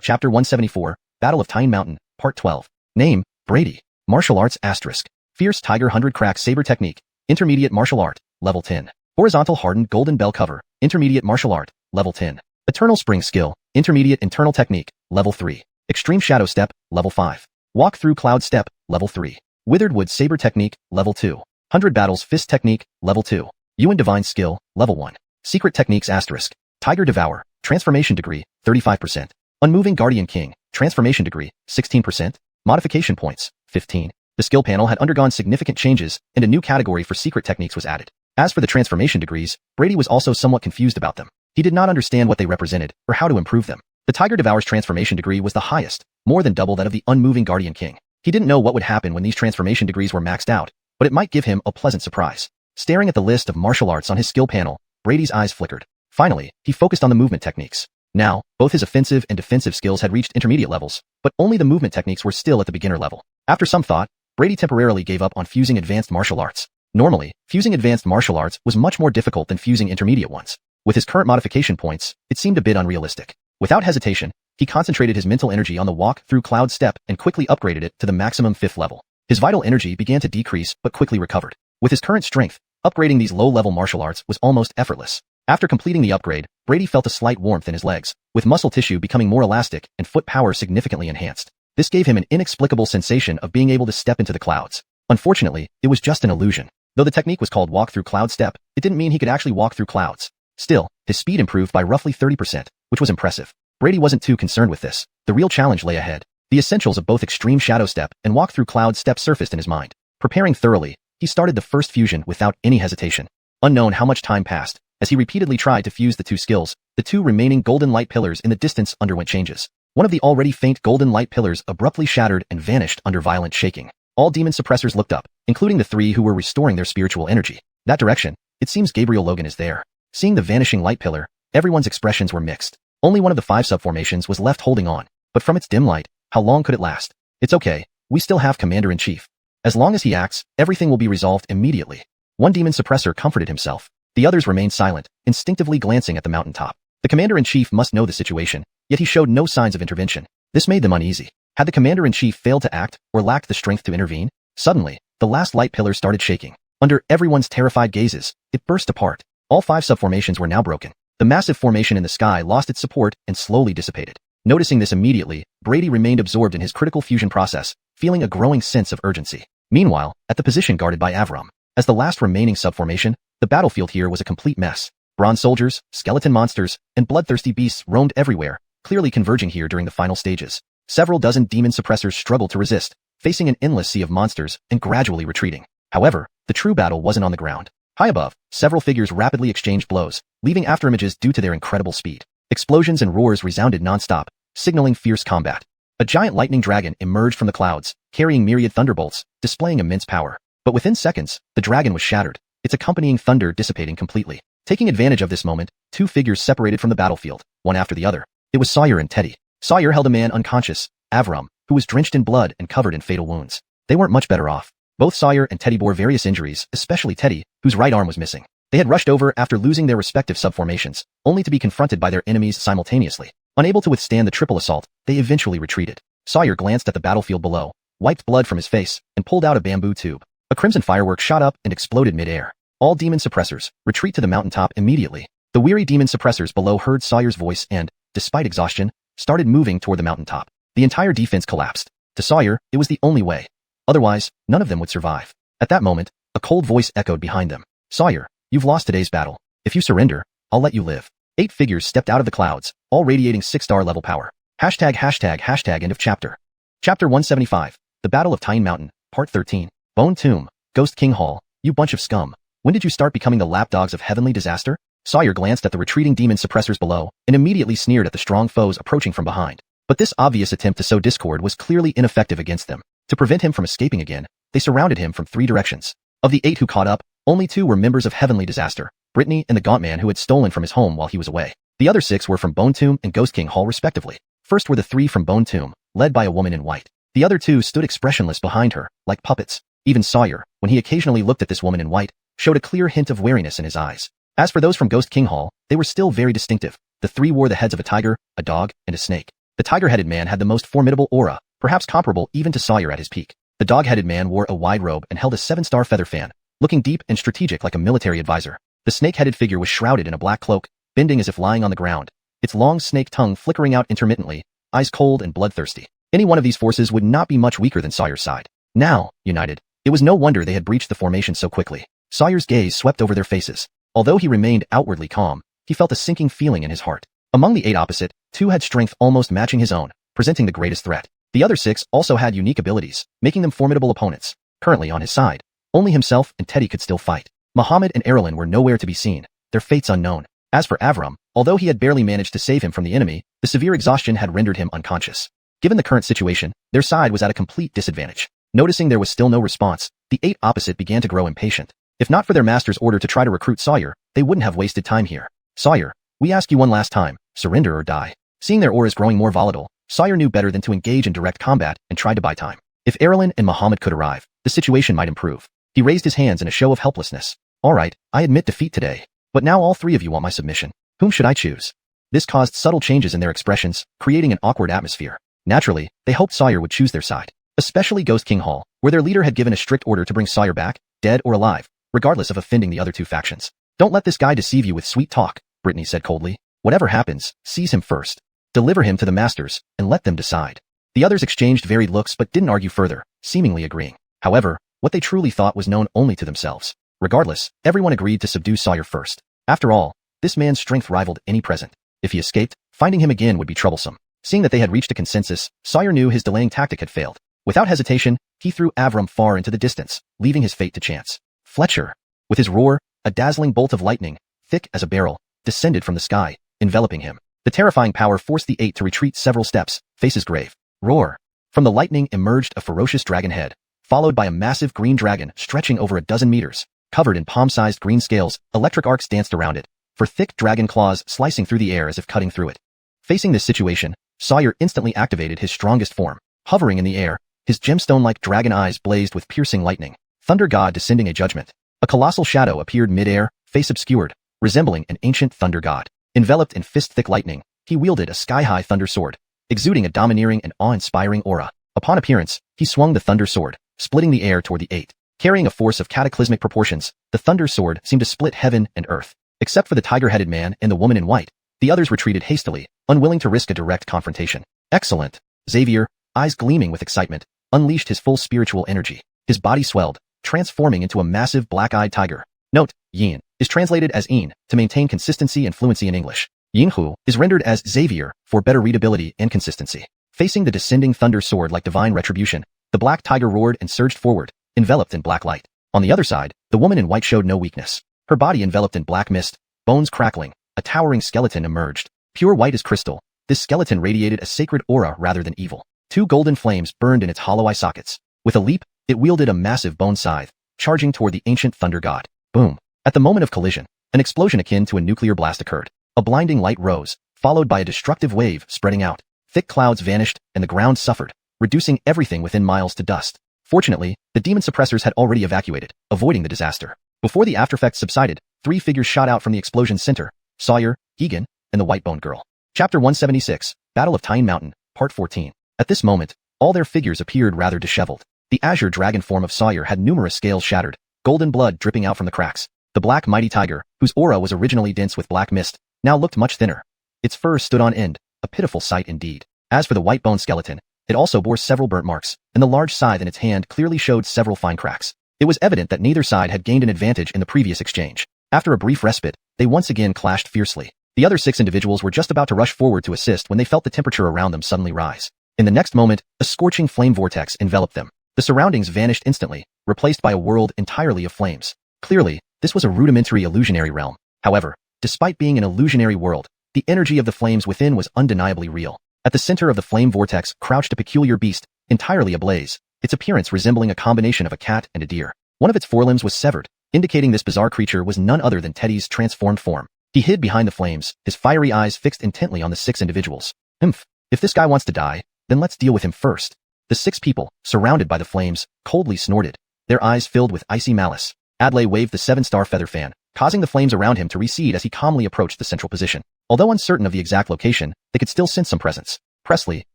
Chapter 174, Battle of Tyne Mountain, Part 12. Name, Brady. Martial Arts *. Fierce Tiger 100 Crack Saber Technique, Intermediate Martial Art, Level 10. Horizontal Hardened Golden Bell Cover, Intermediate Martial Art, Level 10. Eternal Spring Skill, Intermediate Internal Technique, Level 3. Extreme Shadow Step, Level 5. Walk Through Cloud Step, Level 3. Withered Wood Saber Technique, Level 2. 100 Battles Fist Technique, Level 2. Yuan Divine Skill, Level 1. Secret Techniques *. Tiger Devour, Transformation Degree, 35%. Unmoving Guardian King, Transformation Degree, 16%. Modification Points, 15. The skill panel had undergone significant changes, and a new category for secret techniques was added. As for the transformation degrees, Brady was also somewhat confused about them. He did not understand what they represented, or how to improve them. The Tiger Devour's transformation degree was the highest, more than double that of the Unmoving Guardian King. He didn't know what would happen when these transformation degrees were maxed out, but it might give him a pleasant surprise. Staring at the list of martial arts on his skill panel, Brady's eyes flickered. Finally, he focused on the movement techniques. Now, both his offensive and defensive skills had reached intermediate levels, but only the movement techniques were still at the beginner level. After some thought, Brady temporarily gave up on fusing advanced martial arts. Normally, fusing advanced martial arts was much more difficult than fusing intermediate ones. With his current modification points, it seemed a bit unrealistic. Without hesitation, he concentrated his mental energy on the Walk Through Cloud step and quickly upgraded it to the maximum 5th level. His vital energy began to decrease but quickly recovered. With his current strength, upgrading these low-level martial arts was almost effortless. After completing the upgrade, Brady felt a slight warmth in his legs, with muscle tissue becoming more elastic and foot power significantly enhanced. This gave him an inexplicable sensation of being able to step into the clouds. Unfortunately, it was just an illusion. Though the technique was called Walk Through Cloud Step, it didn't mean he could actually walk through clouds. Still, his speed improved by roughly 30%, which was impressive. Brady wasn't too concerned with this. The real challenge lay ahead. The essentials of both Extreme Shadow Step and Walk Through Cloud Step surfaced in his mind. Preparing thoroughly, he started the first fusion without any hesitation. Unknown how much time passed, as he repeatedly tried to fuse the two skills, the two remaining golden light pillars in the distance underwent changes. One of the already faint golden light pillars abruptly shattered and vanished under violent shaking. All demon suppressors looked up, including the 3 who were restoring their spiritual energy. That direction, it seems Gabriel Logan is there. Seeing the vanishing light pillar, everyone's expressions were mixed. Only one of the 5 subformations was left holding on, but from its dim light, how long could it last? It's okay, we still have Commander-in-Chief. As long as he acts, everything will be resolved immediately. One demon suppressor comforted himself. The others remained silent, instinctively glancing at the mountaintop. The Commander-in-Chief must know the situation, yet he showed no signs of intervention. This made them uneasy. Had the Commander-in-Chief failed to act, or lacked the strength to intervene? Suddenly, the last light pillar started shaking. Under everyone's terrified gazes, it burst apart. All 5 subformations were now broken. The massive formation in the sky lost its support and slowly dissipated. Noticing this immediately, Brady remained absorbed in his critical fusion process, feeling a growing sense of urgency. Meanwhile, at the position guarded by Avram, as the last remaining subformation, the battlefield here was a complete mess. Bronze soldiers, skeleton monsters, and bloodthirsty beasts roamed everywhere, clearly converging here during the final stages. Several dozen demon suppressors struggled to resist, facing an endless sea of monsters and gradually retreating. However, the true battle wasn't on the ground. High above, several figures rapidly exchanged blows, leaving afterimages due to their incredible speed. Explosions and roars resounded non-stop, signaling fierce combat. A giant lightning dragon emerged from the clouds, carrying myriad thunderbolts, displaying immense power. But within seconds, the dragon was shattered, its accompanying thunder dissipating completely. Taking advantage of this moment, two figures separated from the battlefield, one after the other. It was Sawyer and Teddy. Sawyer held a man unconscious, Avram, who was drenched in blood and covered in fatal wounds. They weren't much better off. Both Sawyer and Teddy bore various injuries, especially Teddy, whose right arm was missing. They had rushed over after losing their respective subformations, only to be confronted by their enemies simultaneously. Unable to withstand the triple assault, they eventually retreated. Sawyer glanced at the battlefield below, wiped blood from his face, and pulled out a bamboo tube. A crimson firework shot up and exploded mid-air. All demon suppressors, retreat to the mountaintop immediately. The weary demon suppressors below heard Sawyer's voice and, despite exhaustion, started moving toward the mountaintop. The entire defense collapsed. To Sawyer, it was the only way. Otherwise, none of them would survive. At that moment, a cold voice echoed behind them. Sawyer, you've lost today's battle. If you surrender, I'll let you live. 8 figures stepped out of the clouds, all radiating 6-star level power. End of chapter. Chapter 175. The Battle of Tyne Mountain, Part 13. Bone Tomb, Ghost King Hall, you bunch of scum. When did you start becoming the lapdogs of heavenly disaster? Sawyer glanced at the retreating demon suppressors below and immediately sneered at the strong foes approaching from behind. But this obvious attempt to sow discord was clearly ineffective against them. To prevent him from escaping again, they surrounded him from 3 directions. Of the 8 who caught up, only 2 were members of Heavenly Disaster, Brittany and the Gaunt Man who had stolen from his home while he was away. The other 6 were from Bone Tomb and Ghost King Hall respectively. First were the 3 from Bone Tomb, led by a woman in white. The other 2 stood expressionless behind her, like puppets. Even Sawyer, when he occasionally looked at this woman in white, showed a clear hint of wariness in his eyes. As for those from Ghost King Hall, they were still very distinctive. The 3 wore the heads of a tiger, a dog, and a snake. The tiger-headed man had the most formidable aura, perhaps comparable even to Sawyer at his peak. The dog-headed man wore a wide robe and held a 7-star feather fan, looking deep and strategic like a military advisor. The snake-headed figure was shrouded in a black cloak, bending as if lying on the ground, its long snake tongue flickering out intermittently, eyes cold and bloodthirsty. Any one of these forces would not be much weaker than Sawyer's side. Now, united, it was no wonder they had breached the formation so quickly. Sawyer's gaze swept over their faces. Although he remained outwardly calm, he felt a sinking feeling in his heart. Among the 8 opposite, 2 had strength almost matching his own, presenting the greatest threat. The other 6 also had unique abilities, making them formidable opponents. Currently on his side, only himself and Teddy could still fight. Muhammad and Erlin were nowhere to be seen, their fates unknown. As for Avram, although he had barely managed to save him from the enemy, the severe exhaustion had rendered him unconscious. Given the current situation, their side was at a complete disadvantage. Noticing there was still no response, the 8 opposite began to grow impatient. If not for their master's order to try to recruit Sawyer, they wouldn't have wasted time here. Sawyer, we ask you one last time, surrender or die. Seeing their auras growing more volatile, Sawyer knew better than to engage in direct combat and tried to buy time. If Erlin and Muhammad could arrive, the situation might improve. He raised his hands in a show of helplessness. All right, I admit defeat today. But now all 3 of you want my submission. Whom should I choose? This caused subtle changes in their expressions, creating an awkward atmosphere. Naturally, they hoped Sawyer would choose their side. Especially Ghost King Hall, where their leader had given a strict order to bring Sawyer back, dead or alive, regardless of offending the other 2 factions. Don't let this guy deceive you with sweet talk, Brittany said coldly. Whatever happens, seize him first. Deliver him to the masters, and let them decide. The others exchanged varied looks but didn't argue further, seemingly agreeing. However, what they truly thought was known only to themselves. Regardless, everyone agreed to subdue Sawyer first. After all, this man's strength rivaled any present. If he escaped, finding him again would be troublesome. Seeing that they had reached a consensus, Sawyer knew his delaying tactic had failed. Without hesitation, he threw Avram far into the distance, leaving his fate to chance. Fletcher, with his roar, a dazzling bolt of lightning, thick as a barrel, descended from the sky, enveloping him. The terrifying power forced the 8 to retreat several steps, faces grave. Roar. From the lightning emerged a ferocious dragon head, followed by a massive green dragon stretching over a dozen meters. Covered in palm-sized green scales, electric arcs danced around it, for thick dragon claws slicing through the air as if cutting through it. Facing this situation, Sawyer instantly activated his strongest form. Hovering in the air, his gemstone-like dragon eyes blazed with piercing lightning. Thunder God descending a judgment. A colossal shadow appeared mid-air, face obscured, resembling an ancient thunder god. Enveloped in fist-thick lightning, he wielded a sky-high thunder sword, exuding a domineering and awe-inspiring aura. Upon appearance, he swung the thunder sword, splitting the air toward the 8. Carrying a force of cataclysmic proportions, the thunder sword seemed to split heaven and earth. Except for the tiger-headed man and the woman in white, the others retreated hastily, unwilling to risk a direct confrontation. Excellent! Xavier, eyes gleaming with excitement, unleashed his full spiritual energy. His body swelled, transforming into a massive black-eyed tiger. Note, Yin is translated as Een to maintain consistency and fluency in English. Yinhu is rendered as Xavier for better readability and consistency. Facing the descending thunder sword like divine retribution, the black tiger roared and surged forward, enveloped in black light. On the other side, the woman in white showed no weakness. Her body enveloped in black mist, bones crackling, a towering skeleton emerged. Pure white as crystal, this skeleton radiated a sacred aura rather than evil. 2 golden flames burned in its hollow eye sockets. With a leap, it wielded a massive bone scythe, charging toward the ancient thunder god. Boom! At the moment of collision, An explosion akin to a nuclear blast occurred. A blinding light rose, followed by a destructive wave spreading out. Thick clouds vanished, and the ground suffered, reducing everything within miles to dust. Fortunately, the demon suppressors had already evacuated, avoiding the disaster. Before the aftereffects subsided, 3 figures shot out from the explosion's center: Sawyer, Egan, and the white-boned girl. Chapter 176, Battle of Tyne Mountain, Part 14. At this moment, all their figures appeared rather disheveled. The azure dragon form of Sawyer had numerous scales shattered, golden blood dripping out from the cracks. The black mighty tiger, whose aura was originally dense with black mist, now looked much thinner. Its fur stood on end, a pitiful sight indeed. As for the white-boned skeleton, it also bore several burnt marks, and the large scythe in its hand clearly showed several fine cracks. It was evident that neither side had gained an advantage in the previous exchange. After a brief respite, they once again clashed fiercely. The other 6 individuals were just about to rush forward to assist when they felt the temperature around them suddenly rise. In the next moment, a scorching flame vortex enveloped them. The surroundings vanished instantly, replaced by a world entirely of flames. Clearly, this was a rudimentary illusionary realm. However, despite being an illusionary world, the energy of the flames within was undeniably real. At the center of the flame vortex crouched a peculiar beast, entirely ablaze, its appearance resembling a combination of a cat and a deer. One of its forelimbs was severed, indicating this bizarre creature was none other than Teddy's transformed form. He hid behind the flames, his fiery eyes fixed intently on the 6 individuals. If this guy wants to die, then let's deal with him first. The 6 people, surrounded by the flames, coldly snorted, their eyes filled with icy malice. Adlai waved the 7-star feather fan, causing the flames around him to recede as he calmly approached the central position. Although uncertain of the exact location, they could still sense some presence. Presley,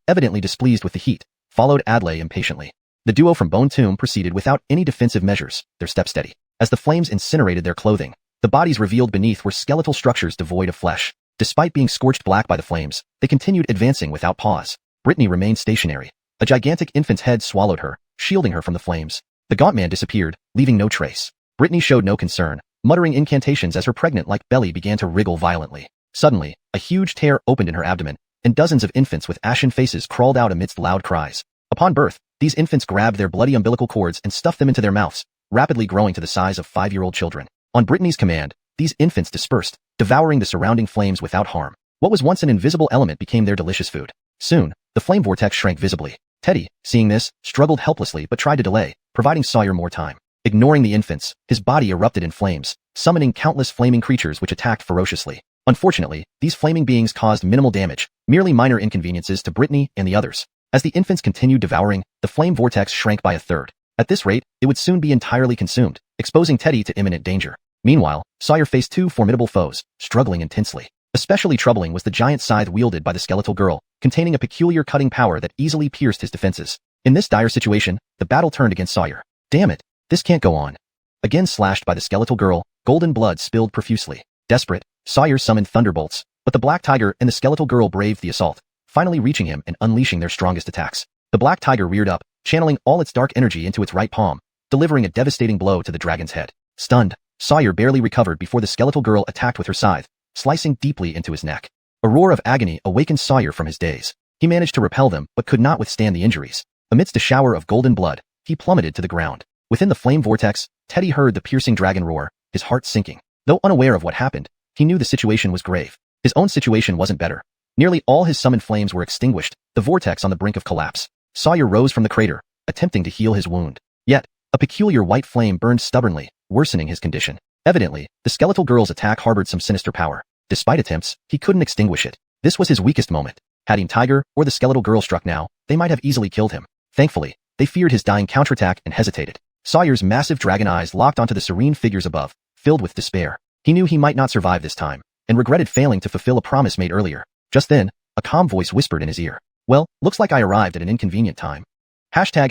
evidently displeased with the heat, followed Adlai impatiently. The duo from Bone Tomb proceeded without any defensive measures, their step steady. As the flames incinerated their clothing, the bodies revealed beneath were skeletal structures devoid of flesh. Despite being scorched black by the flames, they continued advancing without pause. Brittany remained stationary. A gigantic infant's head swallowed her, shielding her from the flames. The gaunt man disappeared, leaving no trace. Brittany showed no concern, muttering incantations as her pregnant-like belly began to wriggle violently. Suddenly, a huge tear opened in her abdomen, and dozens of infants with ashen faces crawled out amidst loud cries. Upon birth, these infants grabbed their bloody umbilical cords and stuffed them into their mouths, rapidly growing to the size of 5-year-old children. On Brittany's command, these infants dispersed, devouring the surrounding flames without harm. What was once an invisible element became their delicious food. Soon, the flame vortex shrank visibly. Teddy, seeing this, struggled helplessly but tried to delay, providing Sawyer more time. Ignoring the infants, his body erupted in flames, summoning countless flaming creatures which attacked ferociously. Unfortunately, these flaming beings caused minimal damage, merely minor inconveniences to Brittany and the others. As the infants continued devouring, the flame vortex shrank by a third. At this rate, it would soon be entirely consumed, exposing Teddy to imminent danger. Meanwhile, Sawyer faced 2 formidable foes, struggling intensely. Especially troubling was the giant scythe wielded by the skeletal girl, containing a peculiar cutting power that easily pierced his defenses. In this dire situation, the battle turned against Sawyer. Damn it, this can't go on. Again slashed by the skeletal girl, golden blood spilled profusely. Desperate, Sawyer summoned thunderbolts, but the black tiger and the skeletal girl braved the assault, finally reaching him and unleashing their strongest attacks. The black tiger reared up, channeling all its dark energy into its right palm, delivering a devastating blow to the dragon's head. Stunned, Sawyer barely recovered before the skeletal girl attacked with her scythe, slicing deeply into his neck. A roar of agony awakened Sawyer from his daze. He managed to repel them but could not withstand the injuries. Amidst a shower of golden blood, he plummeted to the ground. Within the flame vortex, Teddy heard the piercing dragon roar, his heart sinking. Though unaware of what happened, he knew the situation was grave. His own situation wasn't better. Nearly all his summoned flames were extinguished, the vortex on the brink of collapse. Sawyer rose from the crater, attempting to heal his wound. Yet, a peculiar white flame burned stubbornly, worsening his condition. Evidently, the skeletal girl's attack harbored some sinister power. Despite attempts, he couldn't extinguish it. This was his weakest moment. Had Team Tiger or the skeletal girl struck now, they might have easily killed him. Thankfully, they feared his dying counterattack and hesitated. Sawyer's massive dragon eyes locked onto the serene figures above, filled with despair. He knew he might not survive this time, and regretted failing to fulfill a promise made earlier. Just then, a calm voice whispered in his ear. Well, looks like I arrived at an inconvenient time. Chapter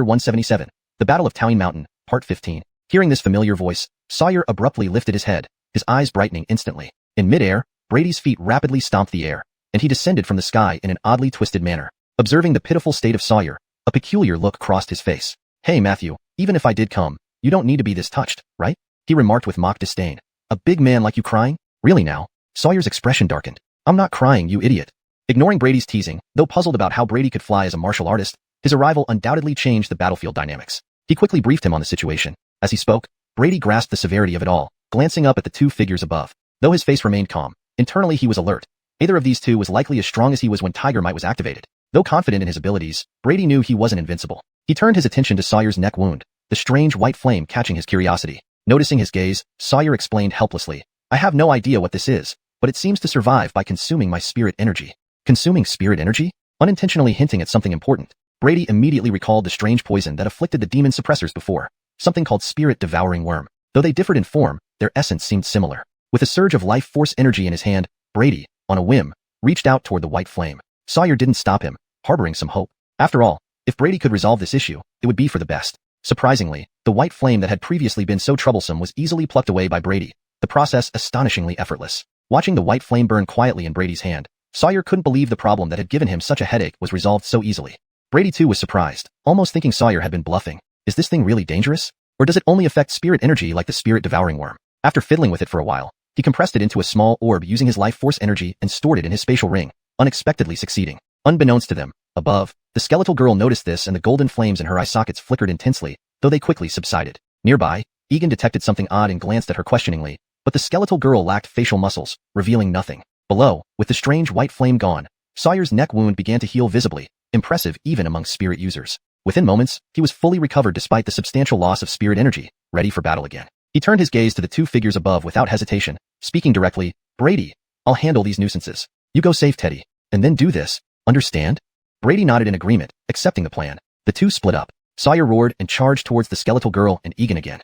177, The Battle of Tyne Mountain, Part 15. Hearing this familiar voice, Sawyer abruptly lifted his head, his eyes brightening instantly. In midair, Brady's feet rapidly stomped the air, and he descended from the sky in an oddly twisted manner. Observing the pitiful state of Sawyer, a peculiar look crossed his face. Hey Matthew, even if I did come, you don't need to be this touched, right? He remarked with mock disdain. A big man like you crying? Really now? Sawyer's expression darkened. I'm not crying, you idiot. Ignoring Brady's teasing, though puzzled about how Brady could fly as a martial artist, his arrival undoubtedly changed the battlefield dynamics. He quickly briefed him on the situation. As he spoke, Brady grasped the severity of it all, glancing up at the 2 figures above. Though his face remained calm, internally he was alert. Either of these 2 was likely as strong as he was when Tiger Might was activated. Though confident in his abilities, Brady knew he wasn't invincible. He turned his attention to Sawyer's neck wound, the strange white flame catching his curiosity. Noticing his gaze, Sawyer explained helplessly, I have no idea what this is, but it seems to survive by consuming my spirit energy. Consuming spirit energy? Unintentionally hinting at something important, Brady immediately recalled the strange poison that afflicted the demon suppressors before, something called spirit-devouring worm. Though they differed in form, their essence seemed similar. With a surge of life force energy in his hand, Brady, on a whim, reached out toward the white flame. Sawyer didn't stop him, harboring some hope. After all, if Brady could resolve this issue, it would be for the best. Surprisingly, the white flame that had previously been so troublesome was easily plucked away by Brady, the process astonishingly effortless. Watching the white flame burn quietly in Brady's hand, Sawyer couldn't believe the problem that had given him such a headache was resolved so easily. Brady too was surprised, almost thinking Sawyer had been bluffing. Is this thing really dangerous? Or does it only affect spirit energy like the spirit-devouring worm? After fiddling with it for a while, he compressed it into a small orb using his life force energy and stored it in his spatial ring, unexpectedly succeeding. Unbeknownst to them, above, the skeletal girl noticed this and the golden flames in her eye sockets flickered intensely, though they quickly subsided. Nearby, Egan detected something odd and glanced at her questioningly, but the skeletal girl lacked facial muscles, revealing nothing. Below, with the strange white flame gone, Sawyer's neck wound began to heal visibly, impressive even among spirit users. Within moments, he was fully recovered despite the substantial loss of spirit energy, ready for battle again. He turned his gaze to the two figures above without hesitation, speaking directly, Brady, I'll handle these nuisances. You go save Teddy, and then do this, understand? Brady nodded in agreement, accepting the plan. The two split up. Sawyer roared and charged towards the skeletal girl and Egan again.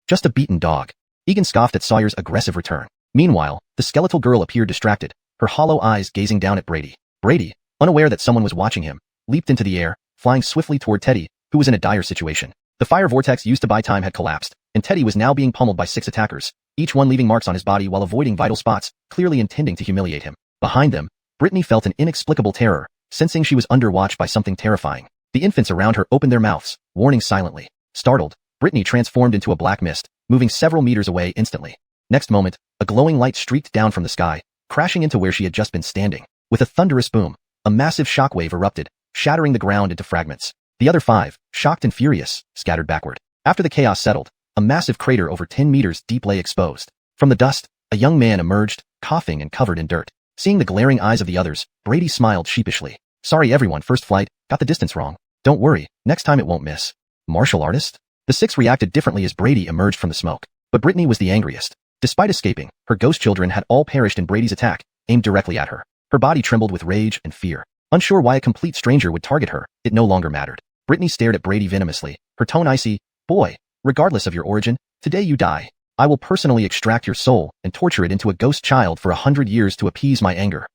Just a beaten dog. Egan scoffed at Sawyer's aggressive return. Meanwhile, the skeletal girl appeared distracted, her hollow eyes gazing down at Brady. Brady, unaware that someone was watching him, leaped into the air, flying swiftly toward Teddy, who was in a dire situation. The fire vortex used to buy time had collapsed, and Teddy was now being pummeled by 6 attackers, each one leaving marks on his body while avoiding vital spots, clearly intending to humiliate him. Behind them, Brittany felt an inexplicable terror, sensing she was under watch by something terrifying. The infants around her opened their mouths, warning silently. Startled, Brittany transformed into a black mist, moving several meters away instantly. Next moment, a glowing light streaked down from the sky, crashing into where she had just been standing. With a thunderous boom, a massive shockwave erupted, shattering the ground into fragments. The other 5, shocked and furious, scattered backward. After the chaos settled, a massive crater over 10 meters deep lay exposed. From the dust, a young man emerged, coughing and covered in dirt. Seeing the glaring eyes of the others, Brady smiled sheepishly. Sorry everyone, first flight, got the distance wrong. Don't worry, next time it won't miss. Martial artist? The 6 reacted differently as Brady emerged from the smoke. But Brittany was the angriest. Despite escaping, her ghost children had all perished in Brady's attack, aimed directly at her. Her body trembled with rage and fear. Unsure why a complete stranger would target her, it no longer mattered. Brittany stared at Brady venomously, her tone icy. Boy, regardless of your origin, today you die. I will personally extract your soul and torture it into a ghost child for 100 years to appease my anger.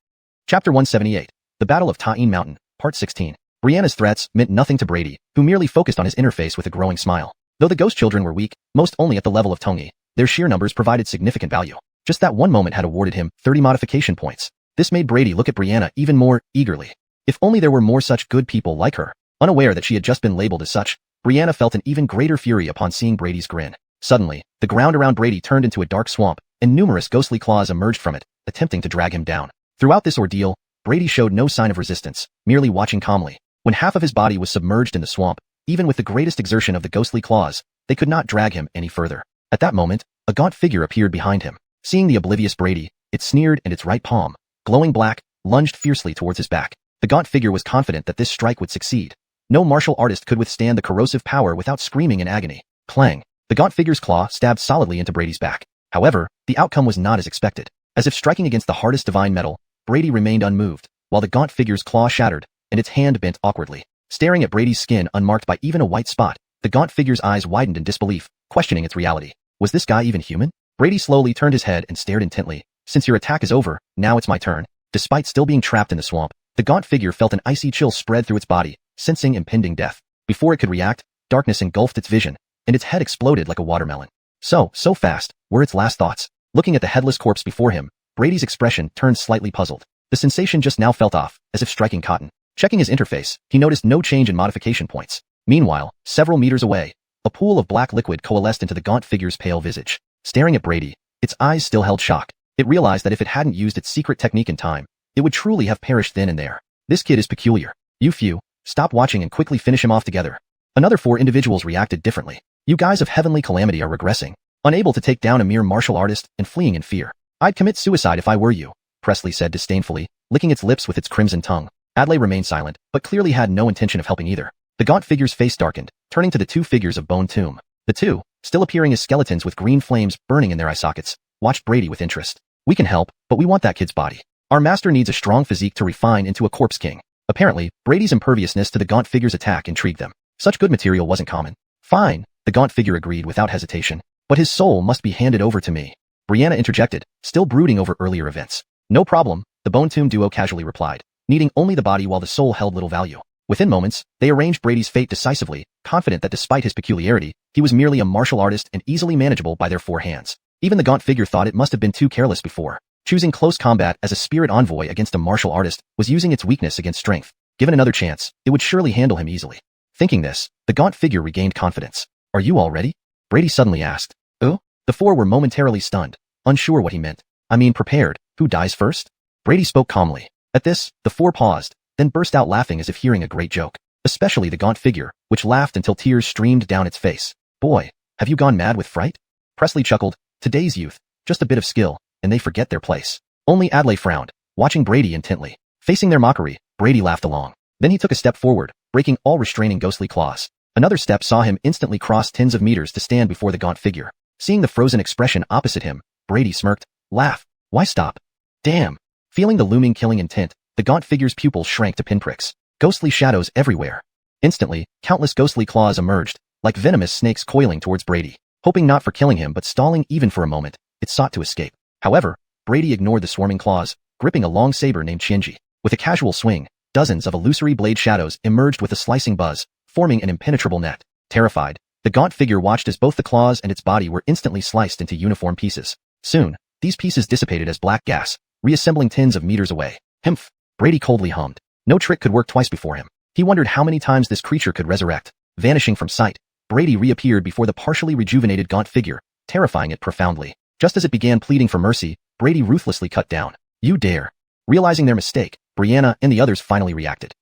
Chapter 178. The Battle of Ta'in Mountain, Part 16. Brianna's threats meant nothing to Brady, who merely focused on his inner face with a growing smile. Though the ghost children were weak, most only at the level of Tongi, their sheer numbers provided significant value. Just that one moment had awarded him 30 modification points. This made Brady look at Brianna even more eagerly. If only there were more such good people like her. Unaware that she had just been labeled as such, Brianna felt an even greater fury upon seeing Brady's grin. Suddenly, the ground around Brady turned into a dark swamp, and numerous ghostly claws emerged from it, attempting to drag him down. Throughout this ordeal, Brady showed no sign of resistance, merely watching calmly. When half of his body was submerged in the swamp, even with the greatest exertion of the ghostly claws, they could not drag him any further. At that moment, a gaunt figure appeared behind him. Seeing the oblivious Brady, it sneered and its right palm, glowing black, lunged fiercely towards his back. The gaunt figure was confident that this strike would succeed. No martial artist could withstand the corrosive power without screaming in agony. Clang! The gaunt figure's claw stabbed solidly into Brady's back. However, the outcome was not as expected. As if striking against the hardest divine metal, Brady remained unmoved, while the gaunt figure's claw shattered, and its hand bent awkwardly. Staring at Brady's skin unmarked by even a white spot, the gaunt figure's eyes widened in disbelief, questioning its reality. Was this guy even human? Brady slowly turned his head and stared intently. Since your attack is over, now it's my turn. Despite still being trapped in the swamp, the gaunt figure felt an icy chill spread through its body, sensing impending death. Before it could react, darkness engulfed its vision, and its head exploded like a watermelon. So fast, were its last thoughts. Looking at the headless corpse before him, Brady's expression turned slightly puzzled. The sensation just now felt off, as if striking cotton. Checking his interface, he noticed no change in modification points. Meanwhile, several meters away, a pool of black liquid coalesced into the gaunt figure's pale visage. Staring at Brady, its eyes still held shock. It realized that if it hadn't used its secret technique in time, it would truly have perished then and there. This kid is peculiar. You few, stop watching and quickly finish him off together. Another 4 individuals reacted differently. You guys of heavenly calamity are regressing, unable to take down a mere martial artist and fleeing in fear. I'd commit suicide if I were you, Presley said disdainfully, licking its lips with its crimson tongue. Adlai remained silent, but clearly had no intention of helping either. The gaunt figure's face darkened, turning to the 2 figures of Bone Tomb. The 2, still appearing as skeletons with green flames burning in their eye sockets, watched Brady with interest. We can help, but we want that kid's body. Our master needs a strong physique to refine into a corpse king. Apparently, Brady's imperviousness to the gaunt figure's attack intrigued them. Such good material wasn't common. Fine, the gaunt figure agreed without hesitation. But his soul must be handed over to me. Brianna interjected, still brooding over earlier events. No problem, the Bone Tomb duo casually replied, needing only the body while the soul held little value. Within moments, they arranged Brady's fate decisively, confident that despite his peculiarity, he was merely a martial artist and easily manageable by their 4 hands. Even the gaunt figure thought it must have been too careless before. Choosing close combat as a spirit envoy against a martial artist was using its weakness against strength. Given another chance, it would surely handle him easily. Thinking this, the gaunt figure regained confidence. Are you all ready? Brady suddenly asked. Oh? The 4 were momentarily stunned, unsure what he meant. I mean prepared, who dies first? Brady spoke calmly. At this, the 4 paused, then burst out laughing as if hearing a great joke. Especially the gaunt figure, which laughed until tears streamed down its face. Boy, have you gone mad with fright? Presley chuckled. Today's youth, just a bit of skill, and they forget their place. Only Adlai frowned, watching Brady intently. Facing their mockery, Brady laughed along. Then he took a step forward, breaking all restraining ghostly claws. Another step saw him instantly cross tens of meters to stand before the gaunt figure. Seeing the frozen expression opposite him, Brady smirked. Laugh. Why stop? Damn. Feeling the looming killing intent, the gaunt figure's pupils shrank to pinpricks. Ghostly shadows everywhere. Instantly, countless ghostly claws emerged, like venomous snakes coiling towards Brady. Hoping not for killing him but stalling even for a moment, it sought to escape. However, Brady ignored the swarming claws, gripping a long saber named Xianji. With a casual swing, dozens of illusory blade shadows emerged with a slicing buzz, forming an impenetrable net. Terrified, the gaunt figure watched as both the claws and its body were instantly sliced into uniform pieces. Soon, these pieces dissipated as black gas, reassembling tens of meters away. Humph! Brady coldly hummed. No trick could work twice before him. He wondered how many times this creature could resurrect. Vanishing from sight, Brady reappeared before the partially rejuvenated gaunt figure, terrifying it profoundly. Just as it began pleading for mercy, Brady ruthlessly cut down. You dare. Realizing their mistake, Brianna and the others finally reacted.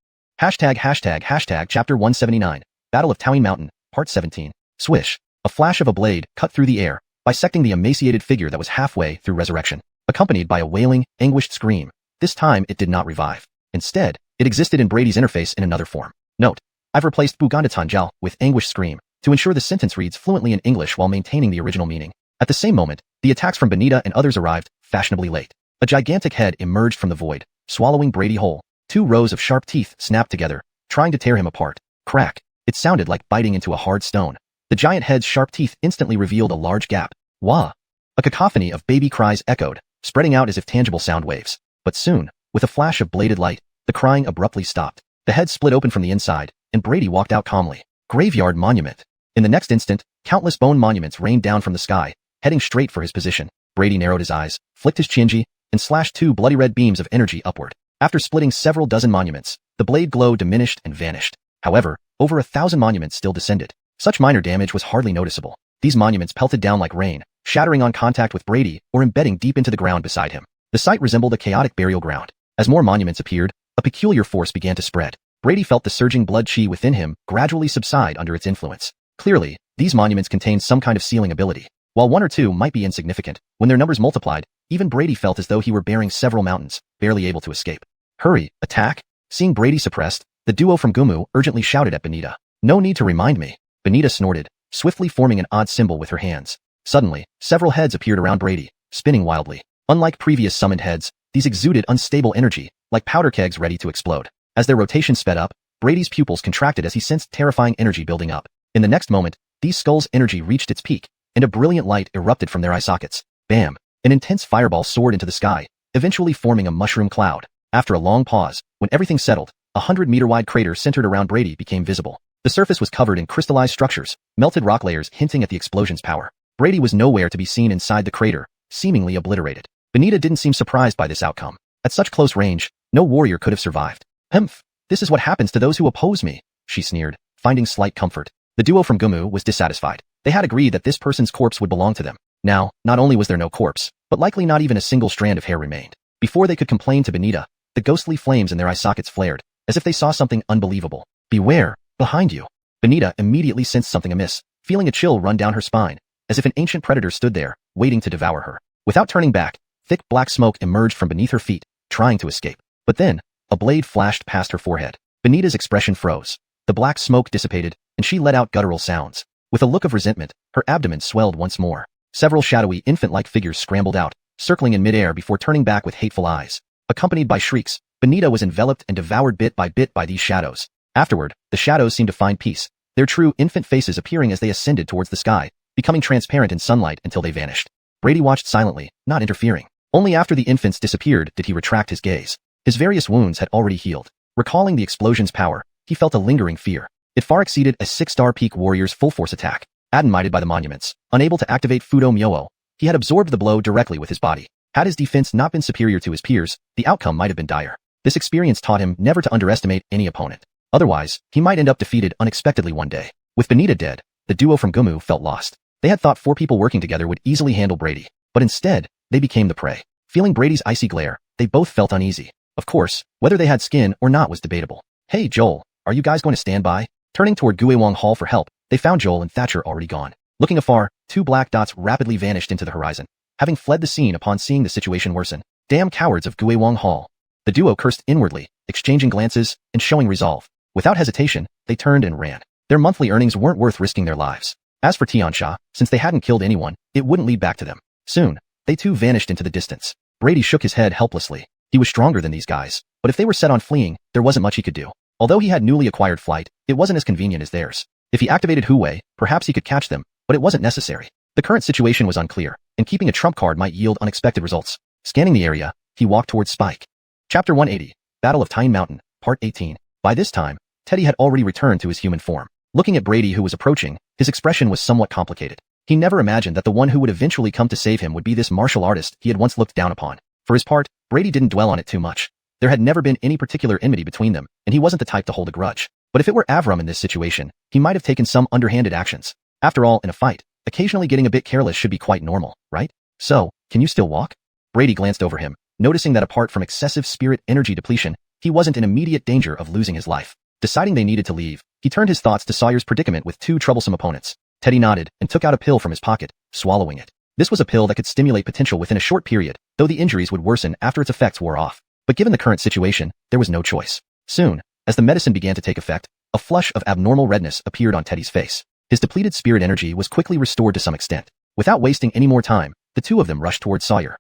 Hashtag chapter 179, Battle of Towing Mountain, part 17. Swish. A flash of a blade cut through the air, bisecting the emaciated figure that was halfway through resurrection, accompanied by a wailing, anguished scream. This time it did not revive. Instead, it existed in Brady's interface in another form. Note: I've replaced Bugandatanjal with anguished scream to ensure the sentence reads fluently in English while maintaining the original meaning. At the same moment, the attacks from Benita and others arrived, fashionably late. A gigantic head emerged from the void, swallowing Brady whole. 2 rows of sharp teeth snapped together, trying to tear him apart. Crack. It sounded like biting into a hard stone. The giant head's sharp teeth instantly revealed a large gap. Wah! A cacophony of baby cries echoed, spreading out as if tangible sound waves. But soon, with a flash of bladed light, the crying abruptly stopped. The head split open from the inside, and Brady walked out calmly. Graveyard monument. In the next instant, countless bone monuments rained down from the sky, heading straight for his position. Brady narrowed his eyes, flicked his Xianji, and slashed 2 bloody red beams of energy upward. After splitting several dozen monuments, the blade glow diminished and vanished. However, over 1,000 monuments still descended. Such minor damage was hardly noticeable. These monuments pelted down like rain, shattering on contact with Brady or embedding deep into the ground beside him. The site resembled a chaotic burial ground. As more monuments appeared, a peculiar force began to spread. Brady felt the surging blood chi within him gradually subside under its influence. Clearly, these monuments contained some kind of sealing ability. While 1 or 2 might be insignificant, when their numbers multiplied, even Brady felt as though he were bearing several mountains, barely able to escape. Hurry, attack! Seeing Brady suppressed, the duo from Gumu urgently shouted at Benita. No need to remind me. Benita snorted, swiftly forming an odd symbol with her hands. Suddenly, several heads appeared around Brady, spinning wildly. Unlike previous summoned heads, these exuded unstable energy, like powder kegs ready to explode. As their rotation sped up, Brady's pupils contracted as he sensed terrifying energy building up. In the next moment, these skulls' energy reached its peak, and a brilliant light erupted from their eye sockets. Bam! An intense fireball soared into the sky, eventually forming a mushroom cloud. After a long pause, when everything settled, a 100-meter-wide crater centered around Brady became visible. The surface was covered in crystallized structures, melted rock layers hinting at the explosion's power. Brady was nowhere to be seen inside the crater, seemingly obliterated. Benita didn't seem surprised by this outcome. At such close range, no warrior could have survived. Humph! This is what happens to those who oppose me, she sneered, finding slight comfort. The duo from Gumu was dissatisfied. They had agreed that this person's corpse would belong to them. Now, not only was there no corpse, but likely not even a single strand of hair remained. Before they could complain to Benita, the ghostly flames in their eye sockets flared, as if they saw something unbelievable. Beware, behind you. Benita immediately sensed something amiss, feeling a chill run down her spine, as if an ancient predator stood there, waiting to devour her. Without turning back, thick black smoke emerged from beneath her feet, trying to escape. But then, a blade flashed past her forehead. Benita's expression froze. The black smoke dissipated, and she let out guttural sounds. With a look of resentment, her abdomen swelled once more. Several shadowy, infant-like figures scrambled out, circling in midair before turning back with hateful eyes. Accompanied by shrieks, Benita was enveloped and devoured bit by these shadows. Afterward, the shadows seemed to find peace, their true infant faces appearing as they ascended towards the sky, becoming transparent in sunlight until they vanished. Brady watched silently, not interfering. Only after the infants disappeared did he retract his gaze. His various wounds had already healed. Recalling the explosion's power, he felt a lingering fear. It far exceeded a 6-star peak warrior's full-force attack. Admited by the monuments, unable to activate Fudo Myowo, he had absorbed the blow directly with his body. Had his defense not been superior to his peers, the outcome might have been dire. This experience taught him never to underestimate any opponent. Otherwise, he might end up defeated unexpectedly one day. With Benita dead, the duo from Gumu felt lost. They had thought 4 people working together would easily handle Brady, but instead, they became the prey. Feeling Brady's icy glare, they both felt uneasy. Of course, whether they had skin or not was debatable. Hey Joel, are you guys going to stand by? Turning toward Guewang Hall for help, they found Joel and Thatcher already gone. Looking afar, 2 black dots rapidly vanished into the horizon, having fled the scene upon seeing the situation worsen. Damn cowards of Guewang Hall. The duo cursed inwardly, exchanging glances and showing resolve. Without hesitation, they turned and ran. Their monthly earnings weren't worth risking their lives. As for Tiansha, since they hadn't killed anyone, it wouldn't lead back to them. Soon, they too vanished into the distance. Brady shook his head helplessly. He was stronger than these guys, but if they were set on fleeing, there wasn't much he could do. Although he had newly acquired flight, it wasn't as convenient as theirs. If he activated Huwei, perhaps he could catch them, but it wasn't necessary. The current situation was unclear, and keeping a trump card might yield unexpected results. Scanning the area, he walked towards Spike. Chapter 180, Battle of Tyne Mountain, Part 18. By this time, Teddy had already returned to his human form. Looking at Brady who was approaching, his expression was somewhat complicated. He never imagined that the one who would eventually come to save him would be this martial artist he had once looked down upon. For his part, Brady didn't dwell on it too much. There had never been any particular enmity between them, and he wasn't the type to hold a grudge. But if it were Avram in this situation, he might have taken some underhanded actions. After all, in a fight, occasionally getting a bit careless should be quite normal, right? So, can you still walk? Brady glanced over him, noticing that apart from excessive spirit energy depletion, he wasn't in immediate danger of losing his life. Deciding they needed to leave, he turned his thoughts to Sawyer's predicament with 2 troublesome opponents. Teddy nodded and took out a pill from his pocket, swallowing it. This was a pill that could stimulate potential within a short period, though the injuries would worsen after its effects wore off. But given the current situation, there was no choice. Soon, as the medicine began to take effect, a flush of abnormal redness appeared on Teddy's face. His depleted spirit energy was quickly restored to some extent. Without wasting any more time, the 2 of them rushed towards Sawyer.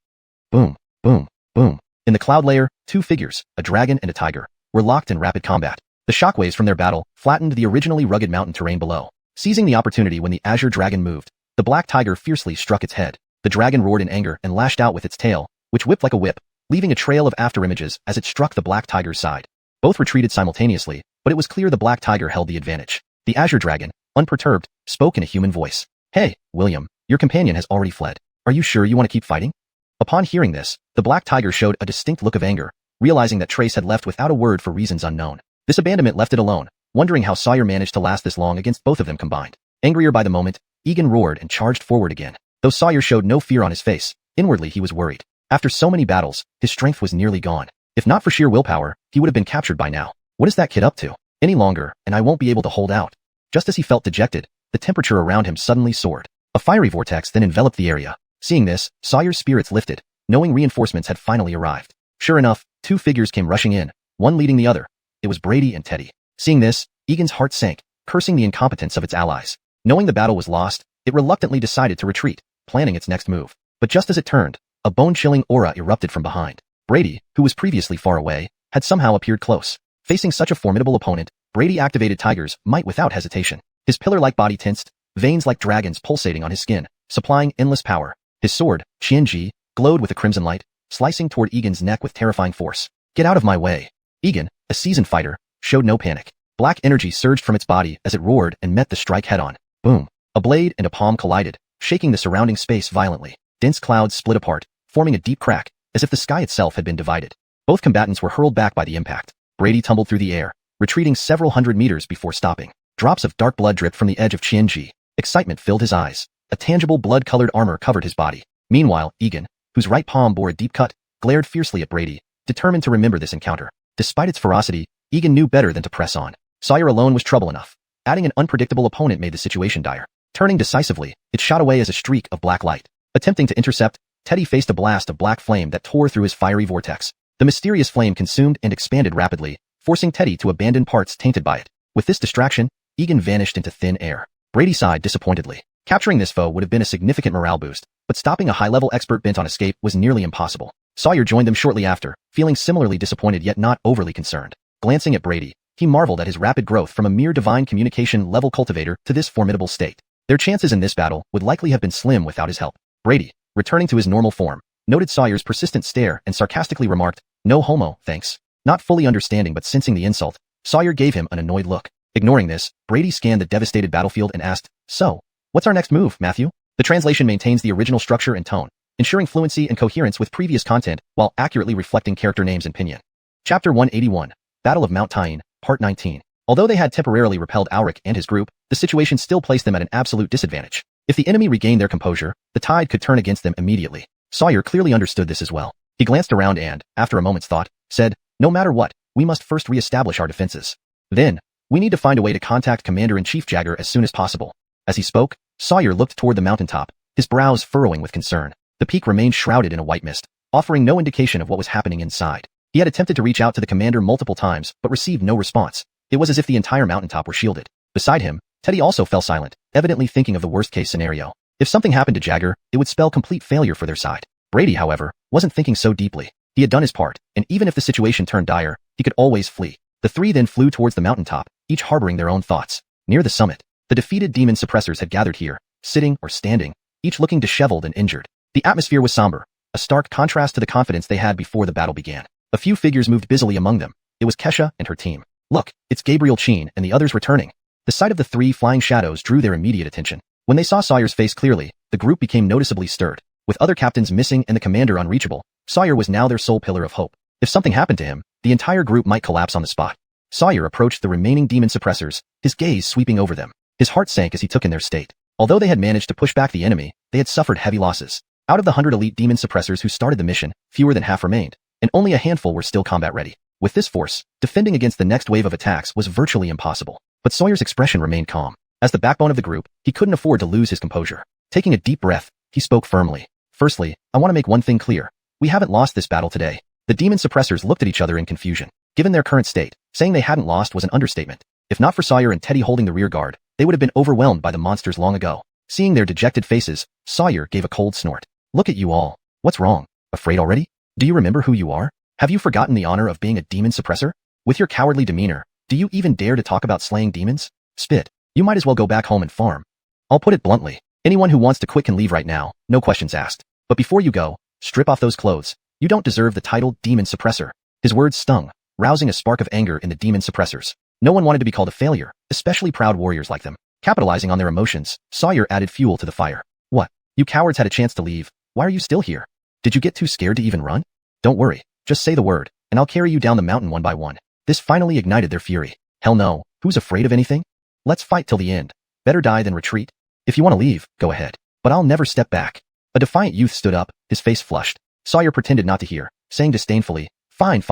Boom, boom, boom. In the cloud layer, 2 figures, a dragon and a tiger, were locked in rapid combat. The shockwaves from their battle flattened the originally rugged mountain terrain below. Seizing the opportunity when the azure dragon moved, the black tiger fiercely struck its head. The dragon roared in anger and lashed out with its tail, which whipped like a whip, leaving a trail of afterimages as it struck the black tiger's side. Both retreated simultaneously, but it was clear the black tiger held the advantage. The azure dragon, unperturbed, spoke in a human voice. Hey, William, your companion has already fled. Are you sure you want to keep fighting? Upon hearing this, the black tiger showed a distinct look of anger, realizing that Trace had left without a word for reasons unknown. This abandonment left it alone, wondering how Sawyer managed to last this long against both of them combined. Angrier by the moment, Egan roared and charged forward again. Though Sawyer showed no fear on his face, inwardly he was worried. After so many battles, his strength was nearly gone. If not for sheer willpower, he would have been captured by now. What is that kid up to? Any longer, and I won't be able to hold out. Just as he felt dejected, the temperature around him suddenly soared. A fiery vortex then enveloped the area. Seeing this, Sawyer's spirits lifted, knowing reinforcements had finally arrived. Sure enough, 2 figures came rushing in, one leading the other. It was Brady and Teddy. Seeing this, Egan's heart sank, cursing the incompetence of its allies. Knowing the battle was lost, it reluctantly decided to retreat, planning its next move. But just as it turned, a bone-chilling aura erupted from behind. Brady, who was previously far away, had somehow appeared close. Facing such a formidable opponent, Brady activated Tiger's might without hesitation. His pillar-like body tensed, veins like dragons pulsating on his skin, supplying endless power. His sword, Qianji, glowed with a crimson light, slicing toward Egan's neck with terrifying force. Get out of my way. Egan, a seasoned fighter, showed no panic. Black energy surged from its body as it roared and met the strike head-on. Boom. A blade and a palm collided, shaking the surrounding space violently. Dense clouds split apart, forming a deep crack, as if the sky itself had been divided. Both combatants were hurled back by the impact. Brady tumbled through the air, retreating several hundred meters before stopping. Drops of dark blood dripped from the edge of Qianji. Excitement filled his eyes. A tangible blood-colored armor covered his body. Meanwhile, Egan, whose right palm bore a deep cut, glared fiercely at Brady, determined to remember this encounter. Despite its ferocity, Egan knew better than to press on. Sawyer alone was trouble enough. Adding an unpredictable opponent made the situation dire. Turning decisively, it shot away as a streak of black light. Attempting to intercept, Teddy faced a blast of black flame that tore through his fiery vortex. The mysterious flame consumed and expanded rapidly, forcing Teddy to abandon parts tainted by it. With this distraction, Egan vanished into thin air. Brady sighed disappointedly. Capturing this foe would have been a significant morale boost, but stopping a high-level expert bent on escape was nearly impossible. Sawyer joined them shortly after, feeling similarly disappointed yet not overly concerned. Glancing at Brady, he marveled at his rapid growth from a mere divine communication level cultivator to this formidable state. Their chances in this battle would likely have been slim without his help. Brady, returning to his normal form, noted Sawyer's persistent stare and sarcastically remarked, "No homo, thanks." Not fully understanding but sensing the insult, Sawyer gave him an annoyed look. Ignoring this, Brady scanned the devastated battlefield and asked, "So, what's our next move, Matthew?" The translation maintains the original structure and tone, ensuring fluency and coherence with previous content while accurately reflecting character names and pinyin. Chapter 181, Battle of Mount Tyne, Part 19. Although they had temporarily repelled Alric and his group, the situation still placed them at an absolute disadvantage. If the enemy regained their composure, the tide could turn against them immediately. Sawyer clearly understood this as well. He glanced around and, after a moment's thought, said, "No matter what, we must first re-establish our defenses. Then, we need to find a way to contact Commander-in-Chief Jagger as soon as possible." As he spoke, Sawyer looked toward the mountaintop, his brows furrowing with concern. The peak remained shrouded in a white mist, offering no indication of what was happening inside. He had attempted to reach out to the commander multiple times but received no response. It was as if the entire mountaintop were shielded. Beside him, Teddy also fell silent, evidently thinking of the worst-case scenario. If something happened to Jagger, it would spell complete failure for their side. Brady, however, wasn't thinking so deeply. He had done his part, and even if the situation turned dire, he could always flee. The three then flew towards the mountaintop, each harboring their own thoughts. Near the summit, the defeated demon suppressors had gathered here, sitting or standing, each looking disheveled and injured. The atmosphere was somber, a stark contrast to the confidence they had before the battle began. A few figures moved busily among them. It was Kesha and her team. "Look, it's Gabriel Cheen and the others returning." The sight of the three flying shadows drew their immediate attention. When they saw Sawyer's face clearly, the group became noticeably stirred. With other captains missing and the commander unreachable, Sawyer was now their sole pillar of hope. If something happened to him, the entire group might collapse on the spot. Sawyer approached the remaining demon suppressors, his gaze sweeping over them. His heart sank as he took in their state. Although they had managed to push back the enemy, they had suffered heavy losses. Out of the 100 elite demon suppressors who started the mission, fewer than half remained, and only a handful were still combat ready. With this force, defending against the next wave of attacks was virtually impossible. But Sawyer's expression remained calm. As the backbone of the group, he couldn't afford to lose his composure. Taking a deep breath, he spoke firmly. "Firstly, I want to make one thing clear. We haven't lost this battle today." The demon suppressors looked at each other in confusion. Given their current state, saying they hadn't lost was an understatement. If not for Sawyer and Teddy holding the rear guard, they would have been overwhelmed by the monsters long ago. Seeing their dejected faces, Sawyer gave a cold snort. "Look at you all. What's wrong? Afraid already? Do you remember who you are? Have you forgotten the honor of being a demon suppressor? With your cowardly demeanor, do you even dare to talk about slaying demons? Spit. You might as well go back home and farm. I'll put it bluntly. Anyone who wants to quit can leave right now, no questions asked. But before you go, strip off those clothes. You don't deserve the title demon suppressor." His words stung, rousing a spark of anger in the demon suppressors. No one wanted to be called a failure, especially proud warriors like them. Capitalizing on their emotions, Sawyer added fuel to the fire. "What? You cowards had a chance to leave. Why are you still here? Did you get too scared to even run? Don't worry, just say the word, and I'll carry you down the mountain one by one." This finally ignited their fury. "Hell no, who's afraid of anything? Let's fight till the end. Better die than retreat. If you want to leave, go ahead. But I'll never step back." A defiant youth stood up, his face flushed. Sawyer pretended not to hear, saying disdainfully, Fine.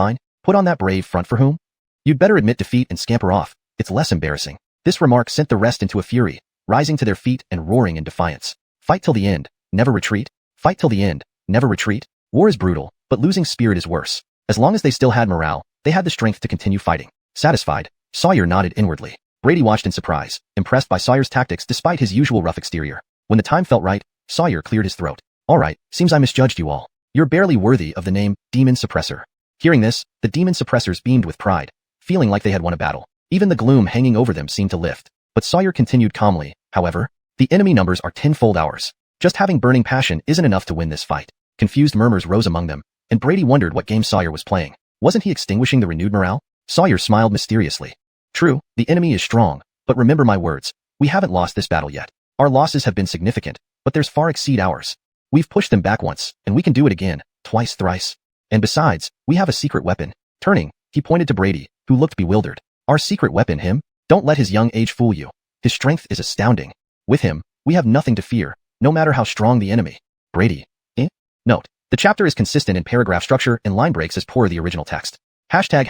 Put on that brave front for whom? You'd better admit defeat and scamper off. It's less embarrassing." This remark sent the rest into a fury, rising to their feet and roaring in defiance. "Fight till the end, never retreat. Fight till the end, never retreat." War is brutal, but losing spirit is worse. As long as they still had morale, they had the strength to continue fighting. Satisfied, Sawyer nodded inwardly. Brady watched in surprise, impressed by Sawyer's tactics despite his usual rough exterior. When the time felt right, Sawyer cleared his throat. "All right, seems I misjudged you all. You're barely worthy of the name Demon Suppressor." Hearing this, the demon suppressors beamed with pride, feeling like they had won a battle. Even the gloom hanging over them seemed to lift. But Sawyer continued calmly, "However, the enemy numbers are tenfold ours. Just having burning passion isn't enough to win this fight." Confused murmurs rose among them, and Brady wondered what game Sawyer was playing. Wasn't he extinguishing the renewed morale? Sawyer smiled mysteriously. "True, the enemy is strong, but remember my words. We haven't lost this battle yet. Our losses have been significant, but theirs far exceed ours. We've pushed them back once, and we can do it again, twice, thrice. And besides, we have a secret weapon." Turning, he pointed to Brady, who looked bewildered. "Our secret weapon, him? Don't let his young age fool you. His strength is astounding. With him, we have nothing to fear, no matter how strong the enemy." Brady. Note, the chapter is consistent in paragraph structure and line breaks as per the original text. Hashtag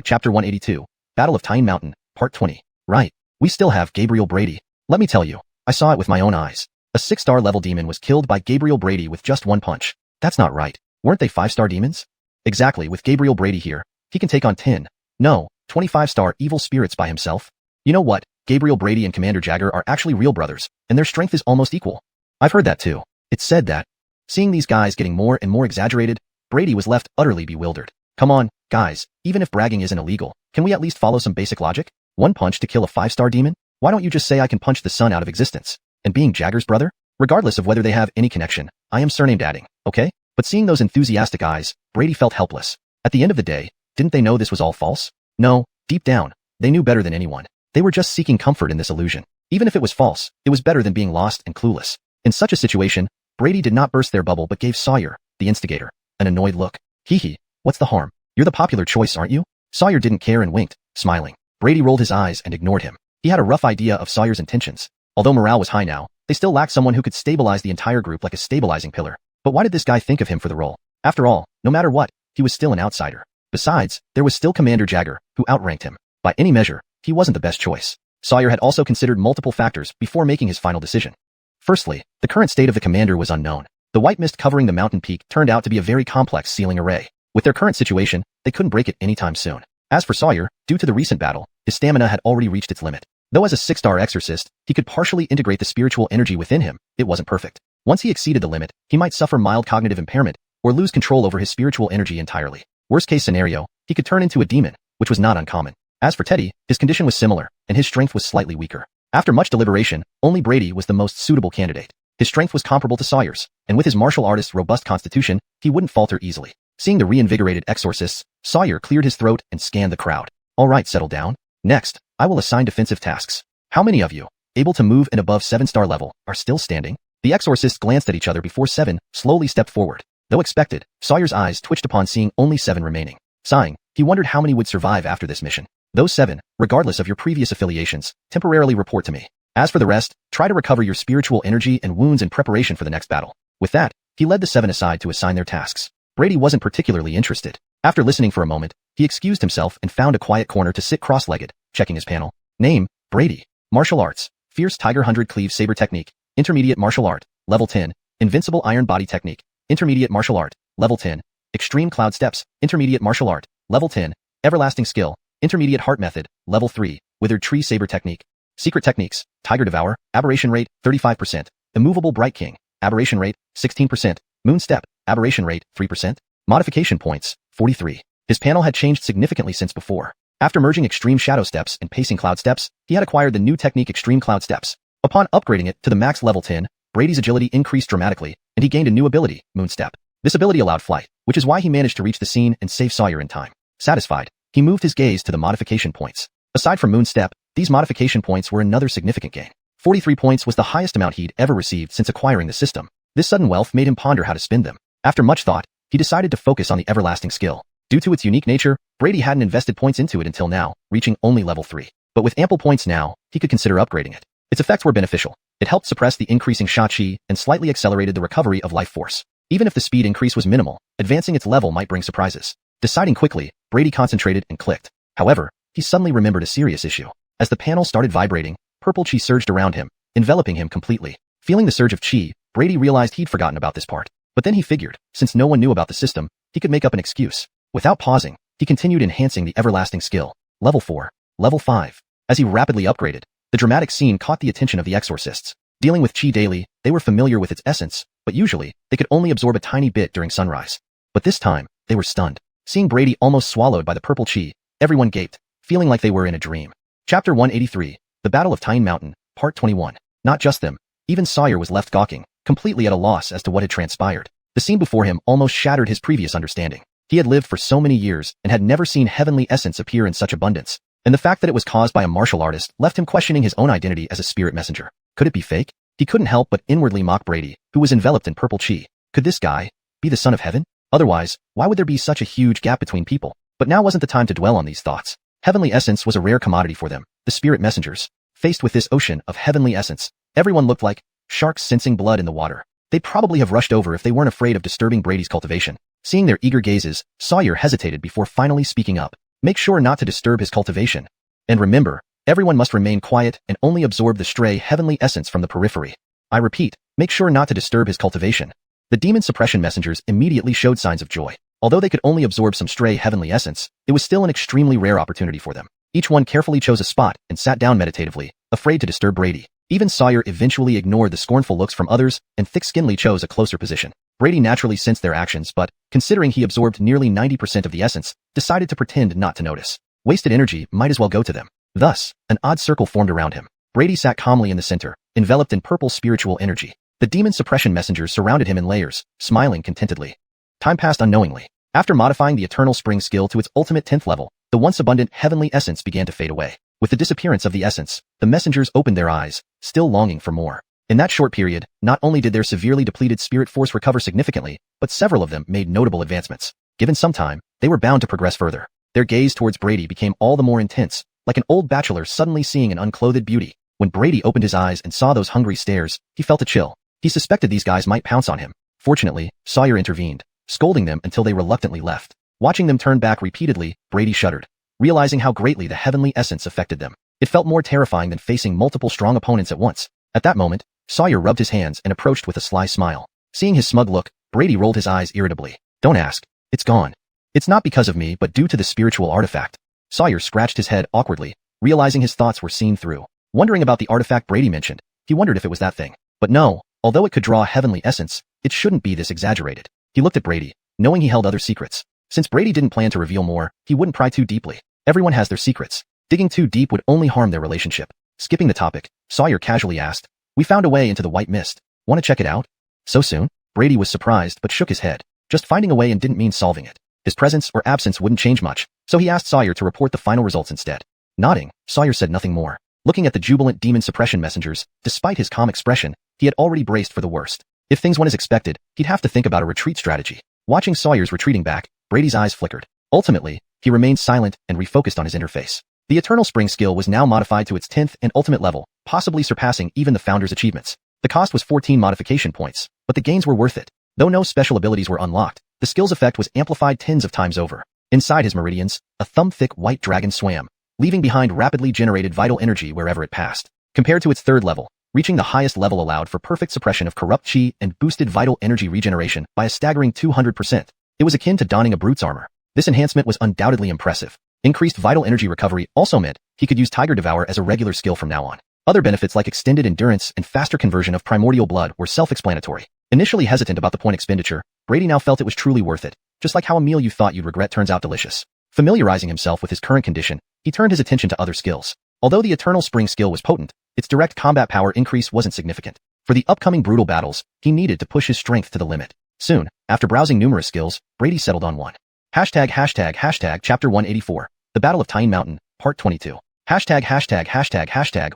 chapter 182, Battle of Tyne Mountain, part 20. Right. We still have Gabriel Brady. Let me tell you, I saw it with my own eyes. A 6-star level demon was killed by Gabriel Brady with just one punch. That's not right. Weren't they 5-star demons? Exactly, with Gabriel Brady here, he can take on 10, no, 25-star evil spirits by himself. You know what, Gabriel Brady and Commander Jagger are actually real brothers, and their strength is almost equal. I've heard that too. It's said that. Seeing these guys getting more and more exaggerated, Brady was left utterly bewildered. Come on, guys, even if bragging isn't illegal, can we at least follow some basic logic? One punch to kill a 5-star demon? Why don't you just say I can punch the sun out of existence? And being Jagger's brother? Regardless of whether they have any connection, I am surnamed adding, okay? But seeing those enthusiastic eyes, Brady felt helpless. At the end of the day, didn't they know this was all false? No, deep down, they knew better than anyone. They were just seeking comfort in this illusion. Even if it was false, it was better than being lost and clueless. In such a situation, Brady did not burst their bubble but gave Sawyer, the instigator, an annoyed look. Hee, what's the harm? You're the popular choice, aren't you? Sawyer didn't care and winked, smiling. Brady rolled his eyes and ignored him. He had a rough idea of Sawyer's intentions. Although morale was high now, they still lacked someone who could stabilize the entire group like a stabilizing pillar. But why did this guy think of him for the role? After all, no matter what, he was still an outsider. Besides, there was still Commander Jagger, who outranked him. By any measure, he wasn't the best choice. Sawyer had also considered multiple factors before making his final decision. Firstly, the current state of the commander was unknown. The white mist covering the mountain peak turned out to be a very complex sealing array. With their current situation, they couldn't break it anytime soon. As for Sawyer, due to the recent battle, his stamina had already reached its limit. Though as a 6-star exorcist, he could partially integrate the spiritual energy within him, it wasn't perfect. Once he exceeded the limit, he might suffer mild cognitive impairment, or lose control over his spiritual energy entirely. Worst case scenario, he could turn into a demon, which was not uncommon. As for Teddy, his condition was similar, and his strength was slightly weaker. After much deliberation, only Brady was the most suitable candidate. His strength was comparable to Sawyer's, and with his martial artist's robust constitution, he wouldn't falter easily. Seeing the reinvigorated exorcists, Sawyer cleared his throat and scanned the crowd. All right, settle down. Next, I will assign defensive tasks. How many of you, able to move and above 7-star level, are still standing? The exorcists glanced at each other before 7 slowly stepped forward. Though expected, Sawyer's eyes twitched upon seeing only 7 remaining. Sighing, he wondered how many would survive after this mission. Those 7, regardless of your previous affiliations, temporarily report to me. As for the rest, try to recover your spiritual energy and wounds in preparation for the next battle. With that, he led the 7 aside to assign their tasks. Brady wasn't particularly interested. After listening for a moment, he excused himself and found a quiet corner to sit cross-legged, checking his panel. Name, Brady. Martial arts, Fierce Tiger 100 Cleave Saber Technique, Intermediate Martial Art, Level 10, Invincible Iron Body Technique, Intermediate Martial Art, Level 10, Extreme Cloud Steps, Intermediate Martial Art, Level 10, Everlasting Skill, Intermediate Heart Method, Level 3, Withered Tree Saber Technique. Secret Techniques, Tiger Devour, Aberration Rate, 35%, Immovable Bright King, Aberration Rate, 16%, Moon Step, Aberration Rate, 3%, Modification Points, 43. His panel had changed significantly since before. After merging Extreme Shadow Steps and Pacing Cloud Steps, he had acquired the new technique Extreme Cloud Steps. Upon upgrading it to the max level 10, Brady's agility increased dramatically, and he gained a new ability, Moon Step. This ability allowed flight, which is why he managed to reach the scene and save Sawyer in time. Satisfied, he moved his gaze to the modification points. Aside from Moon Step, these modification points were another significant gain. 43 points was the highest amount he'd ever received since acquiring the system. This sudden wealth made him ponder how to spend them. After much thought, he decided to focus on the Everlasting Skill. Due to its unique nature, Brady hadn't invested points into it until now, reaching only level 3. But with ample points now, he could consider upgrading it. Its effects were beneficial. It helped suppress the increasing Sha Qi and slightly accelerated the recovery of life force. Even if the speed increase was minimal, advancing its level might bring surprises. Deciding quickly, Brady concentrated and clicked. However, he suddenly remembered a serious issue. As the panel started vibrating, purple Qi surged around him, enveloping him completely. Feeling the surge of Qi, Brady realized he'd forgotten about this part. But then he figured, since no one knew about the system, he could make up an excuse. Without pausing, he continued enhancing the Everlasting Skill. Level 4, Level 5. As he rapidly upgraded, the dramatic scene caught the attention of the exorcists. Dealing with Qi daily, they were familiar with its essence, but usually, they could only absorb a tiny bit during sunrise. But this time, they were stunned. Seeing Brady almost swallowed by the purple Qi, everyone gaped, feeling like they were in a dream. Chapter 183, The Battle of Tyne Mountain, Part 21. Not just them, even Sawyer was left gawking, completely at a loss as to what had transpired. The scene before him almost shattered his previous understanding. He had lived for so many years and had never seen heavenly essence appear in such abundance. And the fact that it was caused by a martial artist left him questioning his own identity as a spirit messenger. Could it be fake? He couldn't help but inwardly mock Brady, who was enveloped in purple Qi. Could this guy be the son of heaven? Otherwise, why would there be such a huge gap between people? But now wasn't the time to dwell on these thoughts. Heavenly essence was a rare commodity for them, the spirit messengers. Faced with this ocean of heavenly essence, everyone looked like sharks sensing blood in the water. They'd probably have rushed over if they weren't afraid of disturbing Brady's cultivation. Seeing their eager gazes, Sawyer hesitated before finally speaking up. Make sure not to disturb his cultivation. And remember, everyone must remain quiet and only absorb the stray heavenly essence from the periphery. I repeat, make sure not to disturb his cultivation. The demon suppression messengers immediately showed signs of joy. Although they could only absorb some stray heavenly essence, it was still an extremely rare opportunity for them. Each one carefully chose a spot and sat down meditatively, afraid to disturb Brady. Even Sawyer eventually ignored the scornful looks from others and thick-skinnedly chose a closer position. Brady naturally sensed their actions but, considering he absorbed nearly 90% of the essence, decided to pretend not to notice. Wasted energy might as well go to them. Thus, an odd circle formed around him. Brady sat calmly in the center, enveloped in purple spiritual energy. The demon suppression messengers surrounded him in layers, smiling contentedly. Time passed unknowingly. After modifying the Eternal Spring skill to its ultimate 10th level, the once abundant heavenly essence began to fade away. With the disappearance of the essence, the messengers opened their eyes, still longing for more. In that short period, not only did their severely depleted spirit force recover significantly, but several of them made notable advancements. Given some time, they were bound to progress further. Their gaze towards Brady became all the more intense, like an old bachelor suddenly seeing an unclothed beauty. When Brady opened his eyes and saw those hungry stares, he felt a chill. He suspected these guys might pounce on him. Fortunately, Sawyer intervened, scolding them until they reluctantly left. Watching them turn back repeatedly, Brady shuddered, realizing how greatly the heavenly essence affected them. It felt more terrifying than facing multiple strong opponents at once. At that moment, Sawyer rubbed his hands and approached with a sly smile. Seeing his smug look, Brady rolled his eyes irritably. Don't ask. It's gone. It's not because of me but due to the spiritual artifact. Sawyer scratched his head awkwardly, realizing his thoughts were seen through. Wondering about the artifact Brady mentioned, he wondered if it was that thing. But no, although it could draw a heavenly essence, it shouldn't be this exaggerated. He looked at Brady, knowing he held other secrets. Since Brady didn't plan to reveal more, he wouldn't pry too deeply. Everyone has their secrets. Digging too deep would only harm their relationship. Skipping the topic, Sawyer casually asked, "We found a way into the white mist. Want to check it out?" So soon? Brady was surprised but shook his head. Just finding a way and didn't mean solving it. His presence or absence wouldn't change much, so he asked Sawyer to report the final results instead. Nodding, Sawyer said nothing more. Looking at the jubilant demon suppression messengers, despite his calm expression, he had already braced for the worst. If things went as expected, he'd have to think about a retreat strategy. Watching Sawyer's retreating back, Brady's eyes flickered. Ultimately, he remained silent and refocused on his interface. The Eternal Spring skill was now modified to its 10th and ultimate level, possibly surpassing even the founder's achievements. The cost was 14 modification points, but the gains were worth it. Though no special abilities were unlocked, the skill's effect was amplified tens of times over. Inside his meridians, a thumb-thick white dragon swam, leaving behind rapidly generated vital energy wherever it passed. Compared to its third level, reaching the highest level allowed for perfect suppression of corrupt chi and boosted vital energy regeneration by a staggering 200%. It was akin to donning a brute's armor. This enhancement was undoubtedly impressive. Increased vital energy recovery also meant he could use Tiger Devour as a regular skill from now on. Other benefits like extended endurance and faster conversion of primordial blood were self-explanatory. Initially hesitant about the point expenditure, Brady now felt it was truly worth it, just like how a meal you thought you'd regret turns out delicious. Familiarizing himself with his current condition, he turned his attention to other skills. Although the Eternal Spring skill was potent, its direct combat power increase wasn't significant. For the upcoming brutal battles, he needed to push his strength to the limit. Soon, after browsing numerous skills, Brady settled on one. Chapter 184. The Battle of Tyne Mountain, Part 22.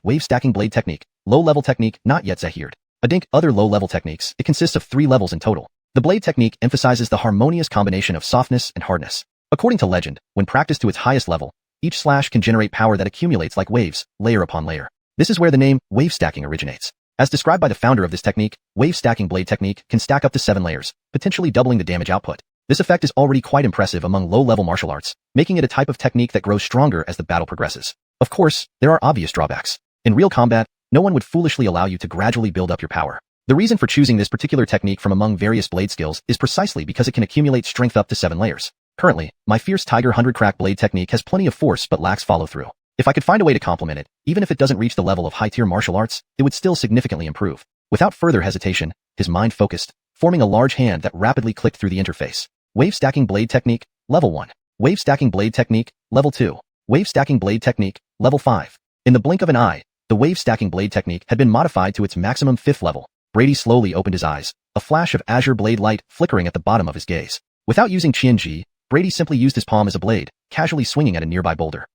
Wave Stacking Blade Technique. Low-level technique, not yet zahired. Other low-level techniques, it consists of 3 levels in total. The blade technique emphasizes the harmonious combination of softness and hardness. According to legend, when practiced to its highest level, each slash can generate power that accumulates like waves, layer upon layer. This is where the name wave stacking originates. As described by the founder of this technique, wave stacking blade technique can stack up to 7 layers, potentially doubling the damage output. This effect is already quite impressive among low-level martial arts, making it a type of technique that grows stronger as the battle progresses. Of course, there are obvious drawbacks. In real combat, no one would foolishly allow you to gradually build up your power. The reason for choosing this particular technique from among various blade skills is precisely because it can accumulate strength up to 7 layers. Currently, my Fierce Tiger 100 Crack blade technique has plenty of force but lacks follow-through. If I could find a way to complement it, even if it doesn't reach the level of high-tier martial arts, it would still significantly improve. Without further hesitation, his mind focused, forming a large hand that rapidly clicked through the interface. Wave Stacking Blade Technique, Level 1. Wave Stacking Blade Technique, Level 2. Wave Stacking Blade Technique, Level 5. In the blink of an eye, the Wave Stacking Blade Technique had been modified to its maximum 5th level. Brady slowly opened his eyes, a flash of azure blade light flickering at the bottom of his gaze. Without using Qianji, Brady simply used his palm as a blade, casually swinging at a nearby boulder.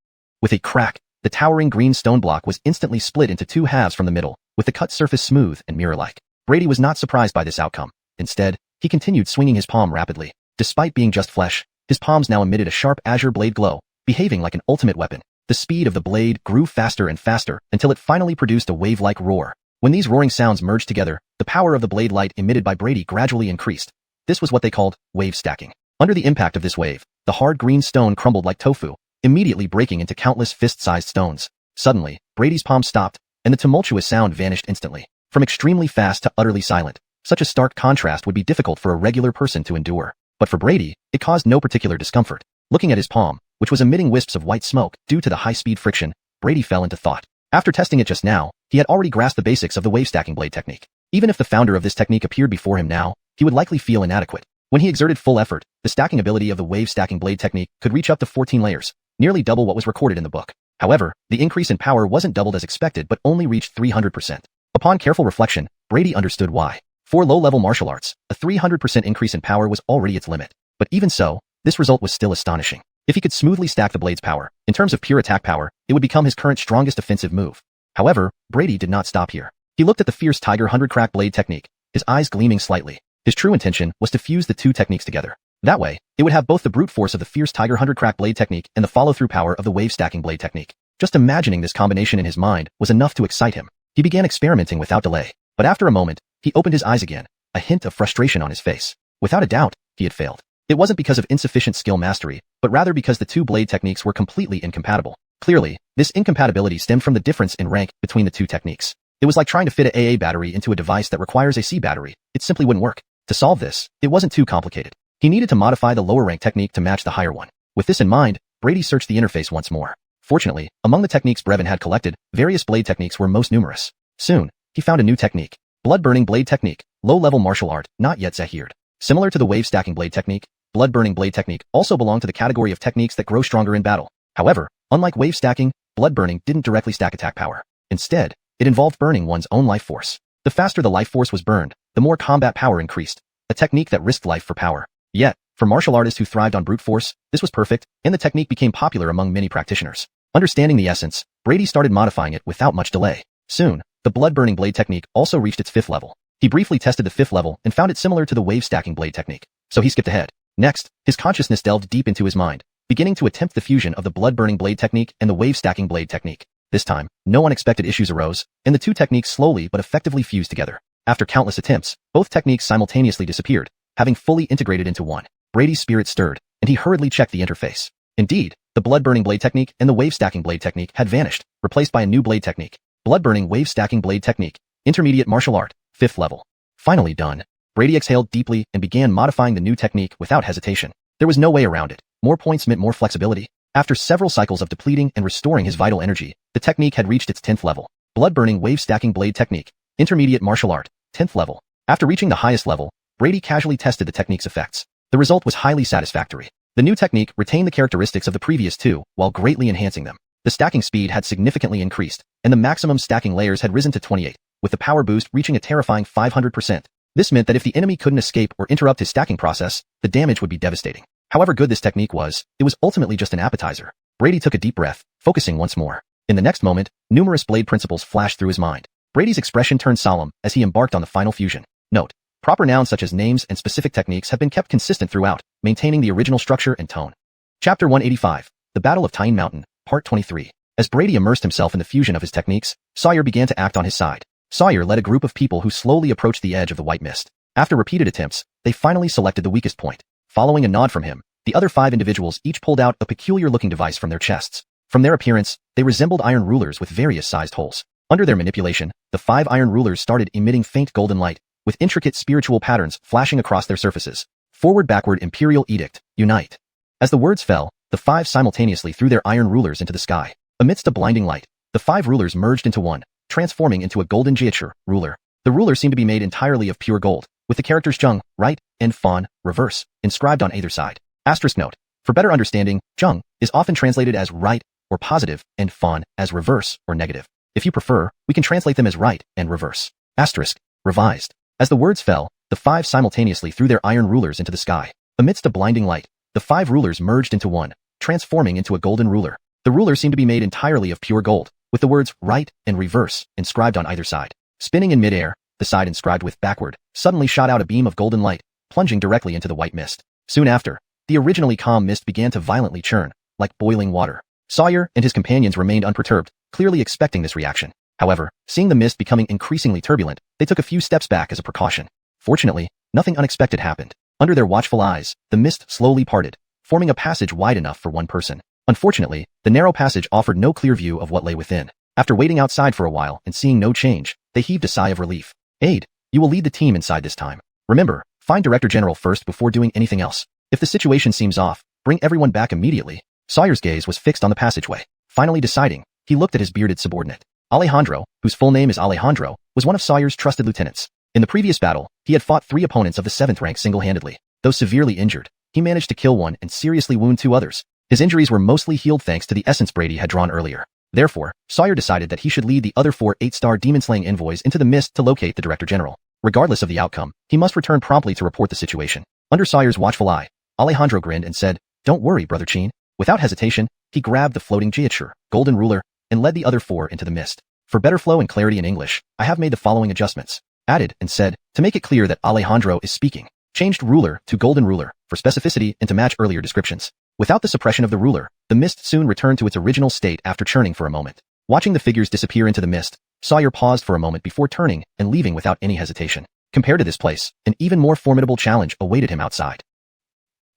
With a crack, the towering green stone block was instantly split into 2 halves from the middle, with the cut surface smooth and mirror-like. Brady was not surprised by this outcome. Instead, he continued swinging his palm rapidly. Despite being just flesh, his palms now emitted a sharp azure blade glow, behaving like an ultimate weapon. The speed of the blade grew faster and faster until it finally produced a wave-like roar. When these roaring sounds merged together, the power of the blade light emitted by Brady gradually increased. This was what they called wave stacking. Under the impact of this wave, the hard green stone crumbled like tofu, immediately breaking into countless fist-sized stones. Suddenly, Brady's palm stopped, and the tumultuous sound vanished instantly. From extremely fast to utterly silent, such a stark contrast would be difficult for a regular person to endure. But for Brady, it caused no particular discomfort. Looking at his palm, which was emitting wisps of white smoke due to the high-speed friction, Brady fell into thought. After testing it just now, he had already grasped the basics of the wave-stacking blade technique. Even if the founder of this technique appeared before him now, he would likely feel inadequate. When he exerted full effort, the stacking ability of the wave-stacking blade technique could reach up to 14 layers, nearly double what was recorded in the book. However, the increase in power wasn't doubled as expected but only reached 300%. Upon careful reflection, Brady understood why. For low-level martial arts, a 300% increase in power was already its limit. But even so, this result was still astonishing. If he could smoothly stack the blade's power, in terms of pure attack power, it would become his current strongest offensive move. However, Brady did not stop here. He looked at the fierce Tiger 100 crack blade technique, his eyes gleaming slightly. His true intention was to fuse the two techniques together. That way, it would have both the brute force of the fierce Tiger 100 crack blade technique and the follow-through power of the wave-stacking blade technique. Just imagining this combination in his mind was enough to excite him. He began experimenting without delay. But after a moment, he opened his eyes again, a hint of frustration on his face. Without a doubt, he had failed. It wasn't because of insufficient skill mastery, but rather because the two blade techniques were completely incompatible. Clearly, this incompatibility stemmed from the difference in rank between the two techniques. It was like trying to fit an AA battery into a device that requires a C battery. It simply wouldn't work. To solve this, it wasn't too complicated. He needed to modify the lower rank technique to match the higher one. With this in mind, Brady searched the interface once more. Fortunately, among the techniques Brevin had collected, various blade techniques were most numerous. Soon, he found a new technique. Blood-burning blade technique, low-level martial art, not yet zahired. Similar to the wave-stacking blade technique, blood-burning blade technique also belonged to the category of techniques that grow stronger in battle. However, unlike wave-stacking, blood-burning didn't directly stack attack power. Instead, it involved burning one's own life force. The faster the life force was burned, the more combat power increased, a technique that risked life for power. Yet, for martial artists who thrived on brute force, this was perfect, and the technique became popular among many practitioners. Understanding the essence, Brady started modifying it without much delay. Soon, the blood-burning blade technique also reached its 5th level. He briefly tested the 5th level and found it similar to the wave-stacking blade technique, so he skipped ahead. Next, his consciousness delved deep into his mind, beginning to attempt the fusion of the blood-burning blade technique and the wave-stacking blade technique. This time, no unexpected issues arose, and the two techniques slowly but effectively fused together. After countless attempts, both techniques simultaneously disappeared, having fully integrated into one. Brady's spirit stirred, and he hurriedly checked the interface. Indeed, the blood-burning blade technique and the wave-stacking blade technique had vanished, replaced by a new blade technique. Blood-burning wave-stacking blade technique, intermediate martial art, 5th level. Finally done. Brady exhaled deeply and began modifying the new technique without hesitation. There was no way around it. More points meant more flexibility. After several cycles of depleting and restoring his vital energy, the technique had reached its 10th level. Blood-burning wave-stacking blade technique, intermediate martial art, 10th level. After reaching the highest level, Brady casually tested the technique's effects. The result was highly satisfactory. The new technique retained the characteristics of the previous two, while greatly enhancing them. The stacking speed had significantly increased, and the maximum stacking layers had risen to 28, with the power boost reaching a terrifying 500%. This meant that if the enemy couldn't escape or interrupt his stacking process, the damage would be devastating. However good this technique was, it was ultimately just an appetizer. Brady took a deep breath, focusing once more. In the next moment, numerous blade principles flashed through his mind. Brady's expression turned solemn as he embarked on the final fusion. Note: proper nouns such as names and specific techniques have been kept consistent throughout, maintaining the original structure and tone. Chapter 185, The Battle of Tyne Mountain, Part 23. As Brady immersed himself in the fusion of his techniques, Sawyer began to act on his side. Sawyer led a group of people who slowly approached the edge of the white mist. After repeated attempts, they finally selected the weakest point. Following a nod from him, the other 5 individuals each pulled out a peculiar-looking device from their chests. From their appearance, they resembled iron rulers with various sized holes. Under their manipulation, the 5 iron rulers started emitting faint golden light, with intricate spiritual patterns flashing across their surfaces. Forward, backward, imperial edict, unite. As the words fell, the 5 simultaneously threw their iron rulers into the sky. Amidst a blinding light, the 5 rulers merged into one, transforming into a golden xiuxian ruler. The ruler seemed to be made entirely of pure gold, with the characters Zheng, right, and Fan, reverse, inscribed on either side. Asterisk note: for better understanding, Zheng is often translated as right or positive, and Fan as reverse or negative. If you prefer, we can translate them as right and reverse. Asterisk, revised. As the words fell, the 5 simultaneously threw their iron rulers into the sky. Amidst a blinding light, the 5 rulers merged into one, transforming into a golden ruler. The ruler seemed to be made entirely of pure gold, with the words right and reverse inscribed on either side. Spinning in midair, the side inscribed with backward suddenly shot out a beam of golden light, plunging directly into the white mist. Soon after, the originally calm mist began to violently churn, like boiling water. Sawyer and his companions remained unperturbed, clearly expecting this reaction. However, seeing the mist becoming increasingly turbulent, they took a few steps back as a precaution. Fortunately, nothing unexpected happened. Under their watchful eyes, the mist slowly parted, forming a passage wide enough for one person. Unfortunately, the narrow passage offered no clear view of what lay within. After waiting outside for a while and seeing no change, they heaved a sigh of relief. Aide, you will lead the team inside this time. Remember, find Director General first before doing anything else. If the situation seems off, bring everyone back immediately. Sawyer's gaze was fixed on the passageway. Finally deciding, he looked at his bearded subordinate. Alejandro, whose full name is Alejandro, was one of Sawyer's trusted lieutenants. In the previous battle, he had fought 3 opponents of the 7th rank single-handedly. Though severely injured, he managed to kill one and seriously wound 2 others. His injuries were mostly healed thanks to the essence Brady had drawn earlier. Therefore, Sawyer decided that he should lead the other 4 8-star demon-slaying envoys into the mist to locate the Director General. Regardless of the outcome, he must return promptly to report the situation. Under Sawyer's watchful eye, Alejandro grinned and said, "Don't worry, Brother Chin." Without hesitation, he grabbed the floating xiuxian, golden ruler, and led the other 4 into the mist. For better flow and clarity in English, I have made the following adjustments. Added and said, to make it clear that Alejandro is speaking. Changed ruler to golden ruler, for specificity and to match earlier descriptions. Without the suppression of the ruler, the mist soon returned to its original state after churning for a moment. Watching the figures disappear into the mist, Sawyer paused for a moment before turning and leaving without any hesitation. Compared to this place, an even more formidable challenge awaited him outside.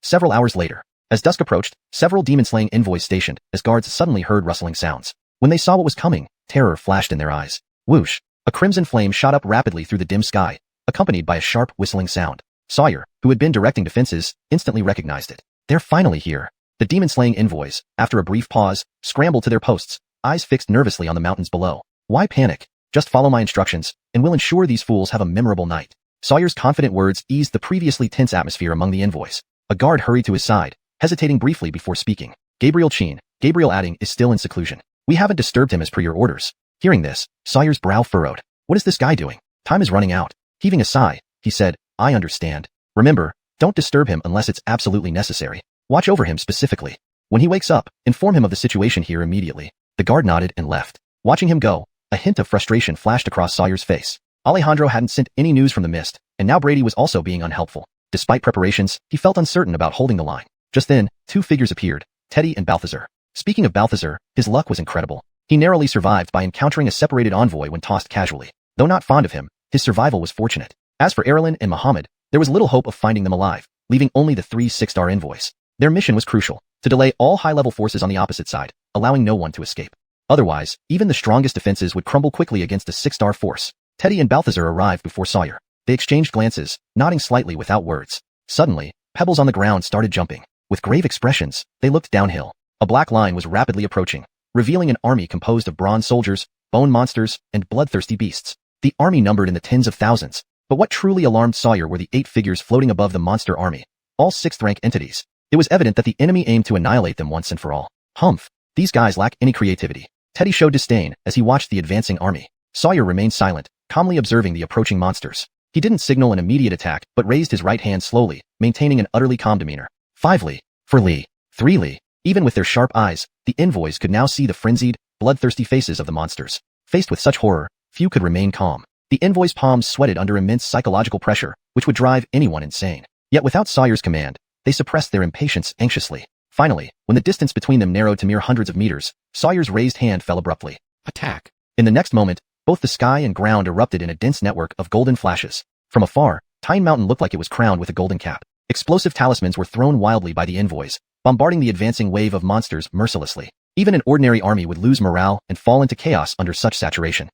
Several hours later, as dusk approached, several demon-slaying envoys stationed as guards suddenly heard rustling sounds. When they saw what was coming, terror flashed in their eyes. Whoosh! A crimson flame shot up rapidly through the dim sky, accompanied by a sharp whistling sound. Sawyer, who had been directing defenses, instantly recognized it. They're finally here. The demon-slaying envoys, after a brief pause, scrambled to their posts, eyes fixed nervously on the mountains below. Why panic? Just follow my instructions, and we'll ensure these fools have a memorable night. Sawyer's confident words eased the previously tense atmosphere among the envoys. A guard hurried to his side, hesitating briefly before speaking. Gabriel Chin, Gabriel adding, is still in seclusion. We haven't disturbed him as per your orders. Hearing this, Sawyer's brow furrowed. What is this guy doing? Time is running out. Heaving a sigh, he said, I understand. Remember, don't disturb him unless it's absolutely necessary. Watch over him specifically. When he wakes up, inform him of the situation here immediately. The guard nodded and left. Watching him go, a hint of frustration flashed across Sawyer's face. Alejandro hadn't sent any news from the mist, and now Brady was also being unhelpful. Despite preparations, he felt uncertain about holding the line. Just then, 2 figures appeared, Teddy and Balthazar. Speaking of Balthazar, his luck was incredible. He narrowly survived by encountering a separated envoy when tossed casually. Though not fond of him, his survival was fortunate. As for Erlin and Muhammad, there was little hope of finding them alive, leaving only the 3 6-star envoys. Their mission was crucial, to delay all high-level forces on the opposite side, allowing no one to escape. Otherwise, even the strongest defenses would crumble quickly against a 6-star force. Teddy and Balthazar arrived before Sawyer. They exchanged glances, nodding slightly without words. Suddenly, pebbles on the ground started jumping. With grave expressions, they looked downhill. A black line was rapidly approaching, revealing an army composed of bronze soldiers, bone monsters, and bloodthirsty beasts. The army numbered in the tens of thousands. But what truly alarmed Sawyer were the 8 figures floating above the monster army, all 6th-rank entities. It was evident that the enemy aimed to annihilate them once and for all. Humph! These guys lack any creativity. Teddy showed disdain as he watched the advancing army. Sawyer remained silent, calmly observing the approaching monsters. He didn't signal an immediate attack, but raised his right hand slowly, maintaining an utterly calm demeanor. 5 li, 4 li, 3 li. Even with their sharp eyes, the envoys could now see the frenzied, bloodthirsty faces of the monsters. Faced with such horror, few could remain calm. The envoys' palms sweated under immense psychological pressure, which would drive anyone insane. Yet without Sawyer's command, they suppressed their impatience anxiously. Finally, when the distance between them narrowed to mere hundreds of meters, Sawyer's raised hand fell abruptly. Attack! In the next moment, both the sky and ground erupted in a dense network of golden flashes. From afar, Tyne Mountain looked like it was crowned with a golden cap. Explosive talismans were thrown wildly by the envoys, bombarding the advancing wave of monsters mercilessly. Even an ordinary army would lose morale and fall into chaos under such saturation.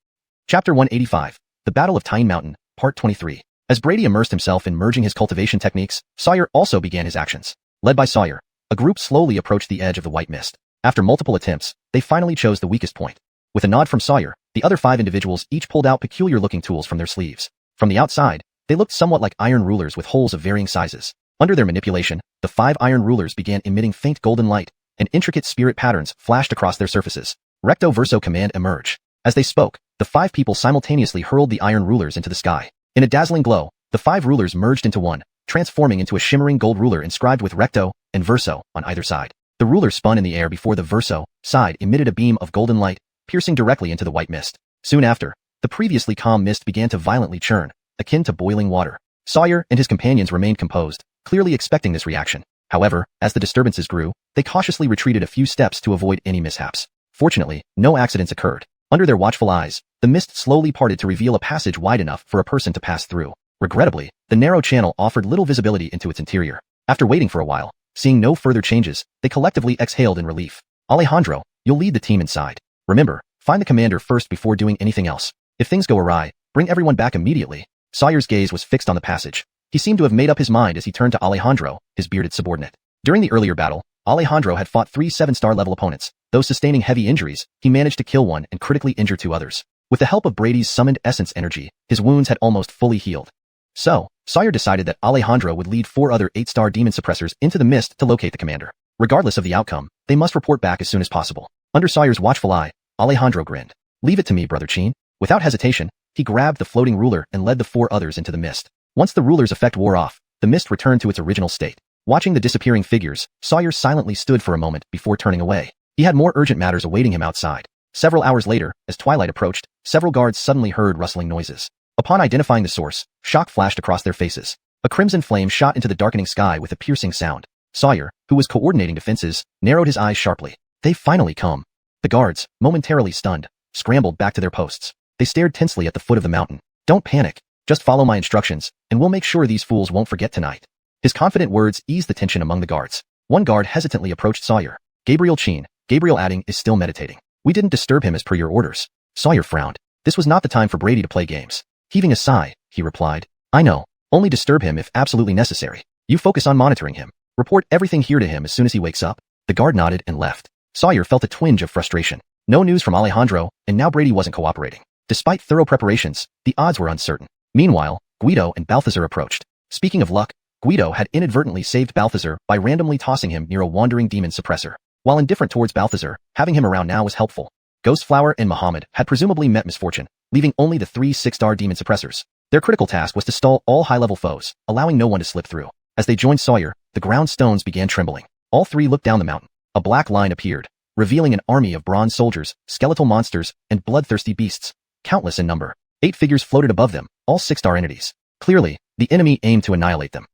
Chapter 185. The Battle of Tyne Mountain, Part 23. As Brady immersed himself in merging his cultivation techniques, Sawyer also began his actions. Led by Sawyer, a group slowly approached the edge of the white mist. After multiple attempts, they finally chose the weakest point. With a nod from Sawyer, the other 5 individuals each pulled out peculiar-looking tools from their sleeves. From the outside, they looked somewhat like iron rulers with holes of varying sizes. Under their manipulation, the 5 iron rulers began emitting faint golden light, and intricate spirit patterns flashed across their surfaces. Recto verso command emerge. As they spoke, the 5 people simultaneously hurled the iron rulers into the sky. In a dazzling glow, the 5 rulers merged into one, transforming into a shimmering gold ruler inscribed with recto and verso on either side. The ruler spun in the air before the verso side emitted a beam of golden light, piercing directly into the white mist. Soon after, the previously calm mist began to violently churn, akin to boiling water. Sawyer and his companions remained composed, clearly expecting this reaction. However, as the disturbances grew, they cautiously retreated a few steps to avoid any mishaps. Fortunately, no accidents occurred. Under their watchful eyes, the mist slowly parted to reveal a passage wide enough for a person to pass through. Regrettably, the narrow channel offered little visibility into its interior. After waiting for a while, seeing no further changes, they collectively exhaled in relief. Alejandro, you'll lead the team inside. Remember, find the commander first before doing anything else. If things go awry, bring everyone back immediately. Sawyer's gaze was fixed on the passage. He seemed to have made up his mind as he turned to Alejandro, his bearded subordinate. During the earlier battle, Alejandro had fought 3 7-star level opponents. Though sustaining heavy injuries, he managed to kill one and critically injure 2 others. With the help of Brady's summoned essence energy, his wounds had almost fully healed. So, Sawyer decided that Alejandro would lead 4 other 8-star demon suppressors into the mist to locate the commander. Regardless of the outcome, they must report back as soon as possible. Under Sawyer's watchful eye, Alejandro grinned. "Leave it to me, Brother Chin." Without hesitation, he grabbed the floating ruler and led the 4 others into the mist. Once the ruler's effect wore off, the mist returned to its original state. Watching the disappearing figures, Sawyer silently stood for a moment before turning away. He had more urgent matters awaiting him outside. Several hours later, as twilight approached, several guards suddenly heard rustling noises. Upon identifying the source, shock flashed across their faces. A crimson flame shot into the darkening sky with a piercing sound. Sawyer, who was coordinating defenses, narrowed his eyes sharply. "They've finally come." The guards, momentarily stunned, scrambled back to their posts. They stared tensely at the foot of the mountain. "Don't panic. Just follow my instructions, and we'll make sure these fools won't forget tonight." His confident words eased the tension among the guards. One guard hesitantly approached Sawyer. "Gabriel Chin, Gabriel Adding is still meditating. We didn't disturb him as per your orders." Sawyer frowned. This was not the time for Brady to play games. Heaving a sigh, he replied, "I know. Only disturb him if absolutely necessary. You focus on monitoring him. Report everything here to him as soon as he wakes up." The guard nodded and left. Sawyer felt a twinge of frustration. No news from Alejandro, and now Brady wasn't cooperating. Despite thorough preparations, the odds were uncertain. Meanwhile, Guido and Balthazar approached. Speaking of luck, Guido had inadvertently saved Balthazar by randomly tossing him near a wandering demon suppressor. While indifferent towards Balthazar, having him around now was helpful. Ghostflower and Muhammad had presumably met misfortune, leaving only the 3 6-star demon suppressors. Their critical task was to stall all high-level foes, allowing no one to slip through. As they joined Sawyer, the ground stones began trembling. All 3 looked down the mountain. A black line appeared, revealing an army of bronze soldiers, skeletal monsters, and bloodthirsty beasts, countless in number. 8 figures floated above them, all 6-star entities. Clearly, the enemy aimed to annihilate them.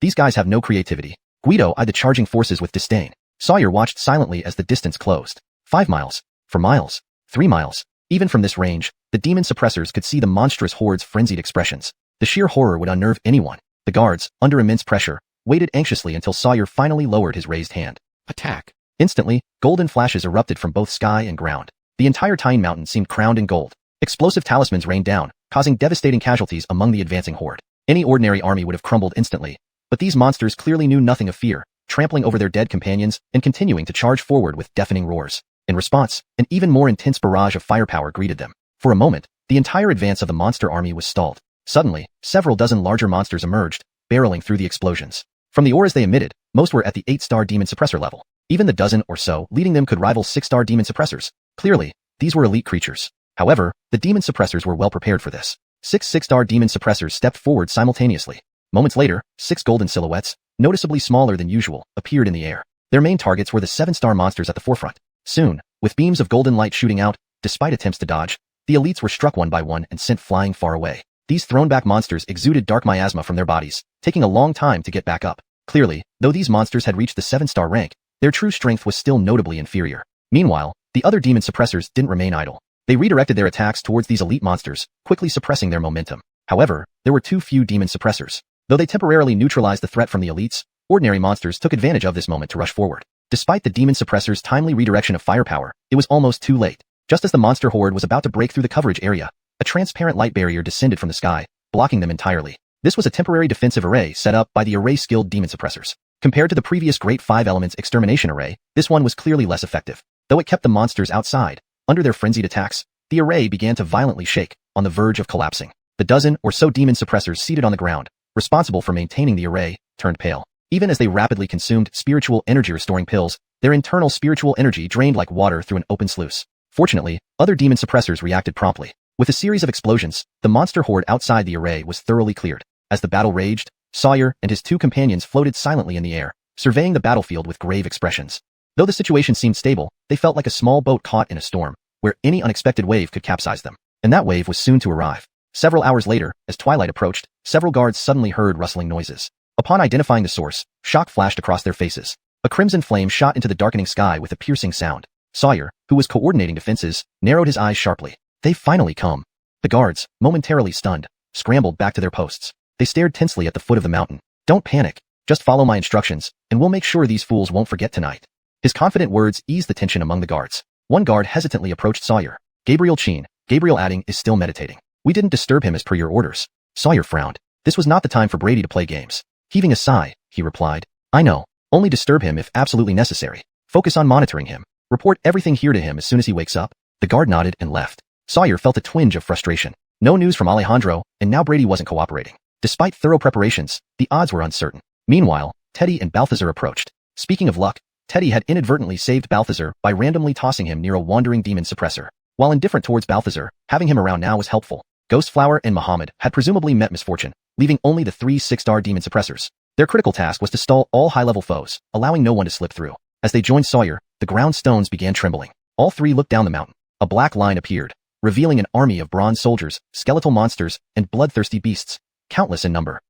These guys have no creativity. Guido eyed the charging forces with disdain. Sawyer watched silently as the distance closed. 5 miles. 4 miles. 3 miles. Even from this range, the demon suppressors could see the monstrous horde's frenzied expressions. The sheer horror would unnerve anyone. The guards, under immense pressure, waited anxiously until Sawyer finally lowered his raised hand. Attack. Instantly, golden flashes erupted from both sky and ground. The entire tiny mountain seemed crowned in gold. Explosive talismans rained down, causing devastating casualties among the advancing horde. Any ordinary army would have crumbled instantly, but these monsters clearly knew nothing of fear, trampling over their dead companions and continuing to charge forward with deafening roars. In response, an even more intense barrage of firepower greeted them. For a moment, the entire advance of the monster army was stalled. Suddenly, several dozen larger monsters emerged, barreling through the explosions. From the auras they emitted, most were at the 8-star demon suppressor level. Even the dozen or so leading them could rival 6-star demon suppressors. Clearly, these were elite creatures. However, the demon suppressors were well prepared for this. 6 6-star demon suppressors stepped forward simultaneously. Moments later, 6 golden silhouettes, noticeably smaller than usual, appeared in the air. Their main targets were the 7-star monsters at the forefront. Soon, with beams of golden light shooting out, despite attempts to dodge, the elites were struck one by one and sent flying far away. These thrown-back monsters exuded dark miasma from their bodies, taking a long time to get back up. Clearly, though these monsters had reached the 7-star rank, their true strength was still notably inferior. Meanwhile, the other demon suppressors didn't remain idle. They redirected their attacks towards these elite monsters, quickly suppressing their momentum. However, there were too few demon suppressors. Though they temporarily neutralized the threat from the elites, ordinary monsters took advantage of this moment to rush forward. Despite the demon suppressors' timely redirection of firepower, it was almost too late. Just as the monster horde was about to break through the coverage area, a transparent light barrier descended from the sky, blocking them entirely. This was a temporary defensive array set up by the array-skilled demon suppressors. Compared to the previous Great 5 Elements extermination array, this one was clearly less effective. Though it kept the monsters outside, under their frenzied attacks, the array began to violently shake, on the verge of collapsing. The dozen or so demon suppressors seated on the ground, responsible for maintaining the array, turned pale. Even as they rapidly consumed spiritual energy-restoring pills, their internal spiritual energy drained like water through an open sluice. Fortunately, other demon suppressors reacted promptly. With a series of explosions, the monster horde outside the array was thoroughly cleared. As the battle raged, Sawyer and his 2 companions floated silently in the air, surveying the battlefield with grave expressions. Though the situation seemed stable, they felt like a small boat caught in a storm, where any unexpected wave could capsize them. And that wave was soon to arrive. Several hours later, as twilight approached, several guards suddenly heard rustling noises. Upon identifying the source, shock flashed across their faces. A crimson flame shot into the darkening sky with a piercing sound. Sawyer, who was coordinating defenses, narrowed his eyes sharply. They've finally come. The guards, momentarily stunned, scrambled back to their posts. They stared tensely at the foot of the mountain. Don't panic. Just follow my instructions, and we'll make sure these fools won't forget tonight. His confident words eased the tension among the guards. One guard hesitantly approached Sawyer. Gabriel Chin, Gabriel Adding is still meditating. We didn't disturb him as per your orders. Sawyer frowned. This was not the time for Brady to play games. Heaving a sigh, he replied, I know. Only disturb him if absolutely necessary. Focus on monitoring him. Report everything here to him as soon as he wakes up. The guard nodded and left. Sawyer felt a twinge of frustration. No news from Alejandro, and now Brady wasn't cooperating. Despite thorough preparations, the odds were uncertain. Meanwhile, Teddy and Balthazar approached. Speaking of luck, Teddy had inadvertently saved Balthazar by randomly tossing him near a wandering demon suppressor. While indifferent towards Balthazar, having him around now was helpful. Ghostflower and Muhammad had presumably met misfortune, leaving only the 3 6-star demon suppressors. Their critical task was to stall all high-level foes, allowing no one to slip through. As they joined Sawyer, the ground stones began trembling. All three looked down the mountain. A black line appeared, revealing an army of bronze soldiers, skeletal monsters, and bloodthirsty beasts, countless in number.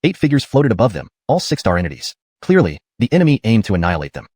8 figures floated above them, all 6-star entities. Clearly, the enemy aimed to annihilate them.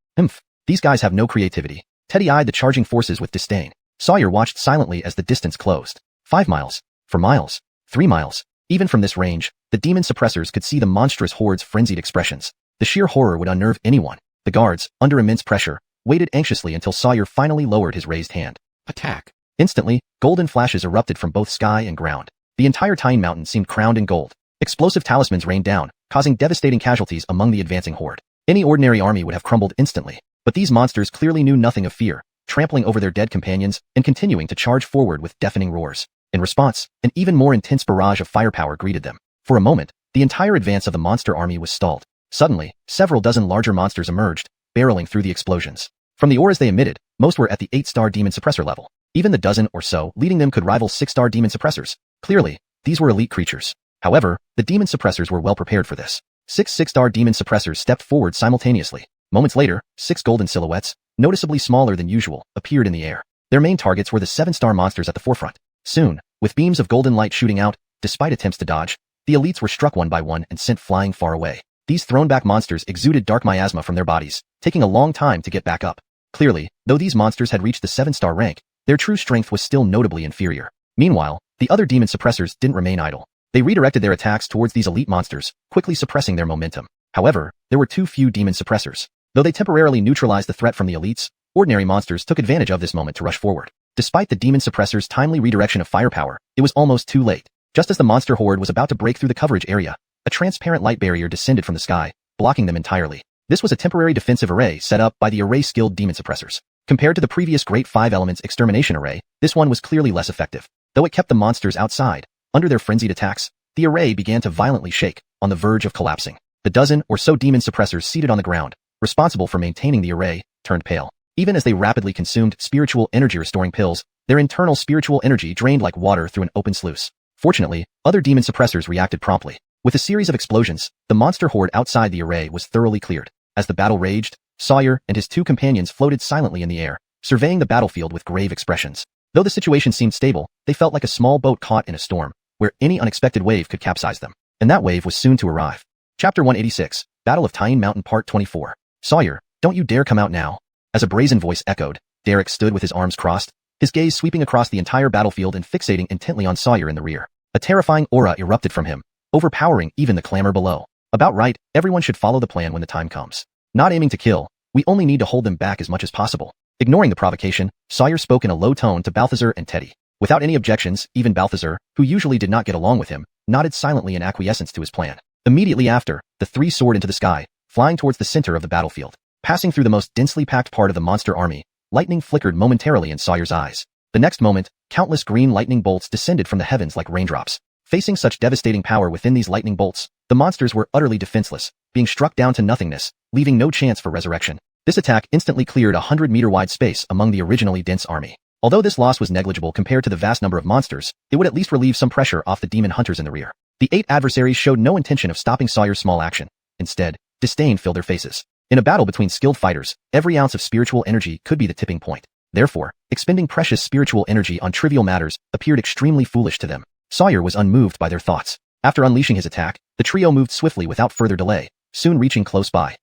These guys have no creativity. Teddy eyed the charging forces with disdain. Sawyer watched silently as the distance closed. 5 miles. 4 miles. 3 miles. Even from this range, the demon suppressors could see the monstrous horde's frenzied expressions. The sheer horror would unnerve anyone. The guards, under immense pressure, waited anxiously until Sawyer finally lowered his raised hand. Attack. Instantly, golden flashes erupted from both sky and ground. The entire Tyne Mountain seemed crowned in gold. Explosive talismans rained down, causing devastating casualties among the advancing horde. Any ordinary army would have crumbled instantly. But these monsters clearly knew nothing of fear, trampling over their dead companions and continuing to charge forward with deafening roars. In response, an even more intense barrage of firepower greeted them. For a moment, the entire advance of the monster army was stalled. Suddenly, several dozen larger monsters emerged, barreling through the explosions. From the auras they emitted, most were at the 8-star demon suppressor level. Even the dozen or so leading them could rival 6-star demon suppressors. Clearly, these were elite creatures. However, the demon suppressors were well prepared for this. 6-star demon suppressors stepped forward simultaneously. Moments later, 6 golden silhouettes, noticeably smaller than usual, appeared in the air. Their main targets were the 7-star monsters at the forefront. Soon, with beams of golden light shooting out, despite attempts to dodge, the elites were struck one by one and sent flying far away. These thrown-back monsters exuded dark miasma from their bodies, taking a long time to get back up. Clearly, though these monsters had reached the 7-star rank, their true strength was still notably inferior. Meanwhile, the other demon suppressors didn't remain idle. They redirected their attacks towards these elite monsters, quickly suppressing their momentum. However, there were too few demon suppressors. Though they temporarily neutralized the threat from the elites, ordinary monsters took advantage of this moment to rush forward. Despite the demon suppressors' timely redirection of firepower, it was almost too late. Just as the monster horde was about to break through the coverage area, a transparent light barrier descended from the sky, blocking them entirely. This was a temporary defensive array set up by the array-skilled demon suppressors. Compared to the previous Great 5 Elements extermination array, this one was clearly less effective. Though it kept the monsters outside, under their frenzied attacks, the array began to violently shake, on the verge of collapsing. The dozen or so demon suppressors seated on the ground, responsible for maintaining the array, turned pale. Even as they rapidly consumed spiritual energy-restoring pills, their internal spiritual energy drained like water through an open sluice. Fortunately, other demon suppressors reacted promptly. With a series of explosions, the monster horde outside the array was thoroughly cleared. As the battle raged, Sawyer and his 2 companions floated silently in the air, surveying the battlefield with grave expressions. Though the situation seemed stable, they felt like a small boat caught in a storm, where any unexpected wave could capsize them. And that wave was soon to arrive. Chapter 186, Battle of Tyne Mountain Part 24. Sawyer, don't you dare come out now. As a brazen voice echoed, Derek stood with his arms crossed, his gaze sweeping across the entire battlefield and fixating intently on Sawyer in the rear. A terrifying aura erupted from him, overpowering even the clamor below. About right, everyone should follow the plan when the time comes. Not aiming to kill, we only need to hold them back as much as possible. Ignoring the provocation, Sawyer spoke in a low tone to Balthazar and Teddy. Without any objections, even Balthazar, who usually did not get along with him, nodded silently in acquiescence to his plan. Immediately after, the 3 soared into the sky, flying towards the center of the battlefield. Passing through the most densely packed part of the monster army, lightning flickered momentarily in Sawyer's eyes. The next moment, countless green lightning bolts descended from the heavens like raindrops. Facing such devastating power within these lightning bolts, the monsters were utterly defenseless, being struck down to nothingness, leaving no chance for resurrection. This attack instantly cleared a 100-meter-wide space among the originally dense army. Although this loss was negligible compared to the vast number of monsters, it would at least relieve some pressure off the demon hunters in the rear. The 8 adversaries showed no intention of stopping Sawyer's small action. Instead, disdain filled their faces. In a battle between skilled fighters, every ounce of spiritual energy could be the tipping point. Therefore, expending precious spiritual energy on trivial matters appeared extremely foolish to them. Sawyer was unmoved by their thoughts. After unleashing his attack, the trio moved swiftly without further delay, soon reaching close by.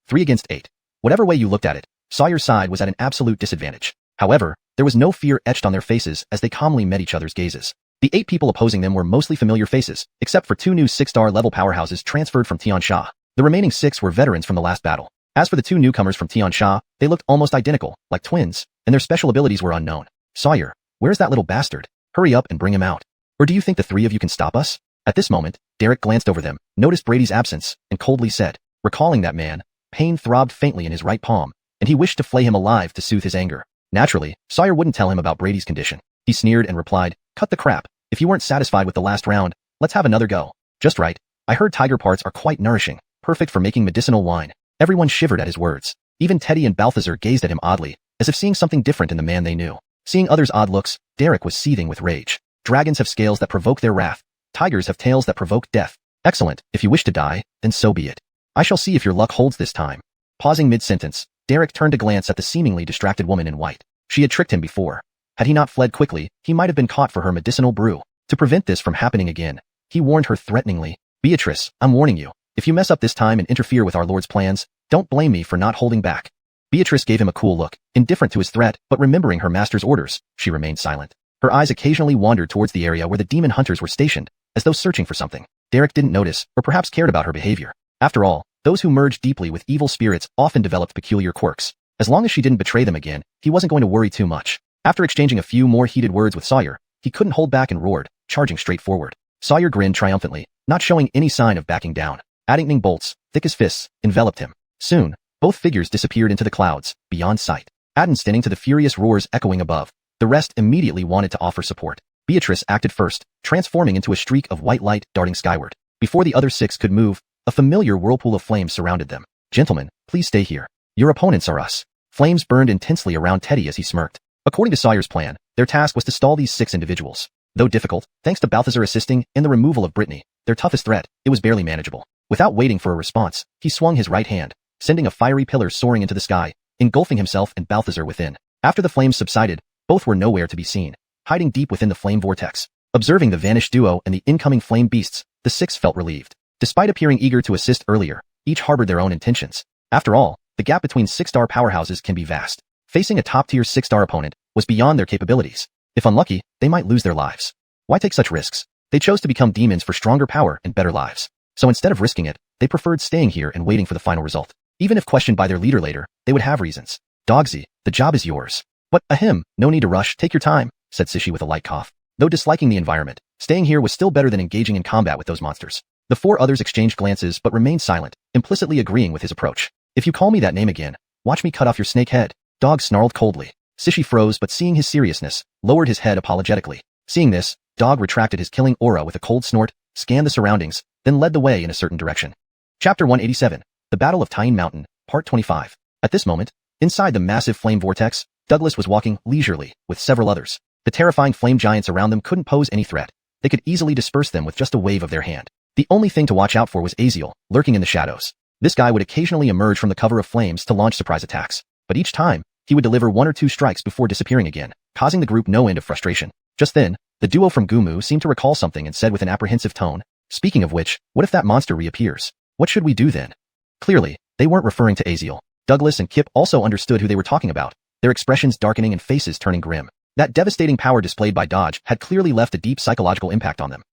3 against 8. Whatever way you looked at it, Sawyer's side was at an absolute disadvantage. However, there was no fear etched on their faces as they calmly met each other's gazes. The 8 people opposing them were mostly familiar faces, except for 2 new 6-star level powerhouses transferred from Tiansha. The remaining 6 were veterans from the last battle. As for the 2 newcomers from Tiansha, they looked almost identical, like twins, and their special abilities were unknown. Sawyer, where's that little bastard? Hurry up and bring him out. Or do you think the 3 of you can stop us? At this moment, Derek glanced over them, noticed Brady's absence, and coldly said, recalling that man, pain throbbed faintly in his right palm, and he wished to flay him alive to soothe his anger. Naturally, Sawyer wouldn't tell him about Brady's condition. He sneered and replied, "Cut the crap. If you weren't satisfied with the last round, let's have another go." "Just right. I heard tiger parts are quite nourishing, perfect for making medicinal wine." Everyone shivered at his words. Even Teddy and Balthazar gazed at him oddly, as if seeing something different in the man they knew. Seeing others' odd looks, Derek was seething with rage. Dragons have scales that provoke their wrath. Tigers have tails that provoke death. Excellent. If you wish to die, then so be it. I shall see if your luck holds this time. Pausing mid-sentence, Derek turned to glance at the seemingly distracted woman in white. She had tricked him before. Had he not fled quickly, he might have been caught for her medicinal brew. To prevent this from happening again, he warned her threateningly, "Beatrice, I'm warning you. If you mess up this time and interfere with our Lord's plans, don't blame me for not holding back." Beatrice gave him a cool look, indifferent to his threat, but remembering her master's orders, she remained silent. Her eyes occasionally wandered towards the area where the demon hunters were stationed, as though searching for something. Derek didn't notice, or perhaps cared about her behavior. After all, those who merged deeply with evil spirits often developed peculiar quirks. As long as she didn't betray them again, he wasn't going to worry too much. After exchanging a few more heated words with Sawyer, he couldn't hold back and roared, charging straight forward. Sawyer grinned triumphantly, not showing any sign of backing down. Lightning bolts, thick as fists, enveloped him. Soon, both figures disappeared into the clouds, beyond sight. Adden standing to the furious roars echoing above. The rest immediately wanted to offer support. Beatrice acted first, transforming into a streak of white light darting skyward. Before the other six could move, a familiar whirlpool of flames surrounded them. "Gentlemen, please stay here. Your opponents are us." Flames burned intensely around Teddy as he smirked. According to Sawyer's plan, their task was to stall these 6 individuals. Though difficult, thanks to Balthazar assisting in the removal of Brittany, their toughest threat, it was barely manageable. Without waiting for a response, he swung his right hand, sending a fiery pillar soaring into the sky, engulfing himself and Balthazar within. After the flames subsided, both were nowhere to be seen, hiding deep within the flame vortex. Observing the vanished duo and the incoming flame beasts, the 6 felt relieved. Despite appearing eager to assist earlier, each harbored their own intentions. After all, the gap between 6-star powerhouses can be vast. Facing a top-tier 6-star opponent was beyond their capabilities. If unlucky, they might lose their lives. Why take such risks? They chose to become demons for stronger power and better lives. So instead of risking it, they preferred staying here and waiting for the final result. Even if questioned by their leader later, they would have reasons. "Dogsy, the job is yours." "What, ahem, no need to rush, take your time," said Sishi with a light cough. Though disliking the environment, staying here was still better than engaging in combat with those monsters. The 4 others exchanged glances but remained silent, implicitly agreeing with his approach. "If you call me that name again, watch me cut off your snake head." Dog snarled coldly. Sishi froze but seeing his seriousness, lowered his head apologetically. Seeing this, Dog retracted his killing aura with a cold snort, scanned the surroundings, then led the way in a certain direction. Chapter 187, The Battle of Tyne Mountain, Part 25. At this moment, inside the massive flame vortex, Douglas was walking leisurely, with several others. The terrifying flame giants around them couldn't pose any threat. They could easily disperse them with just a wave of their hand. The only thing to watch out for was Aziel, lurking in the shadows. This guy would occasionally emerge from the cover of flames to launch surprise attacks, but each time, he would deliver 1 or 2 strikes before disappearing again, causing the group no end of frustration. Just then, the duo from Gumu seemed to recall something and said with an apprehensive tone, "Speaking of which, what if that monster reappears? What should we do then?" Clearly, they weren't referring to Aziel. Douglas and Kip also understood who they were talking about, their expressions darkening and faces turning grim. That devastating power displayed by Dodge had clearly left a deep psychological impact on them.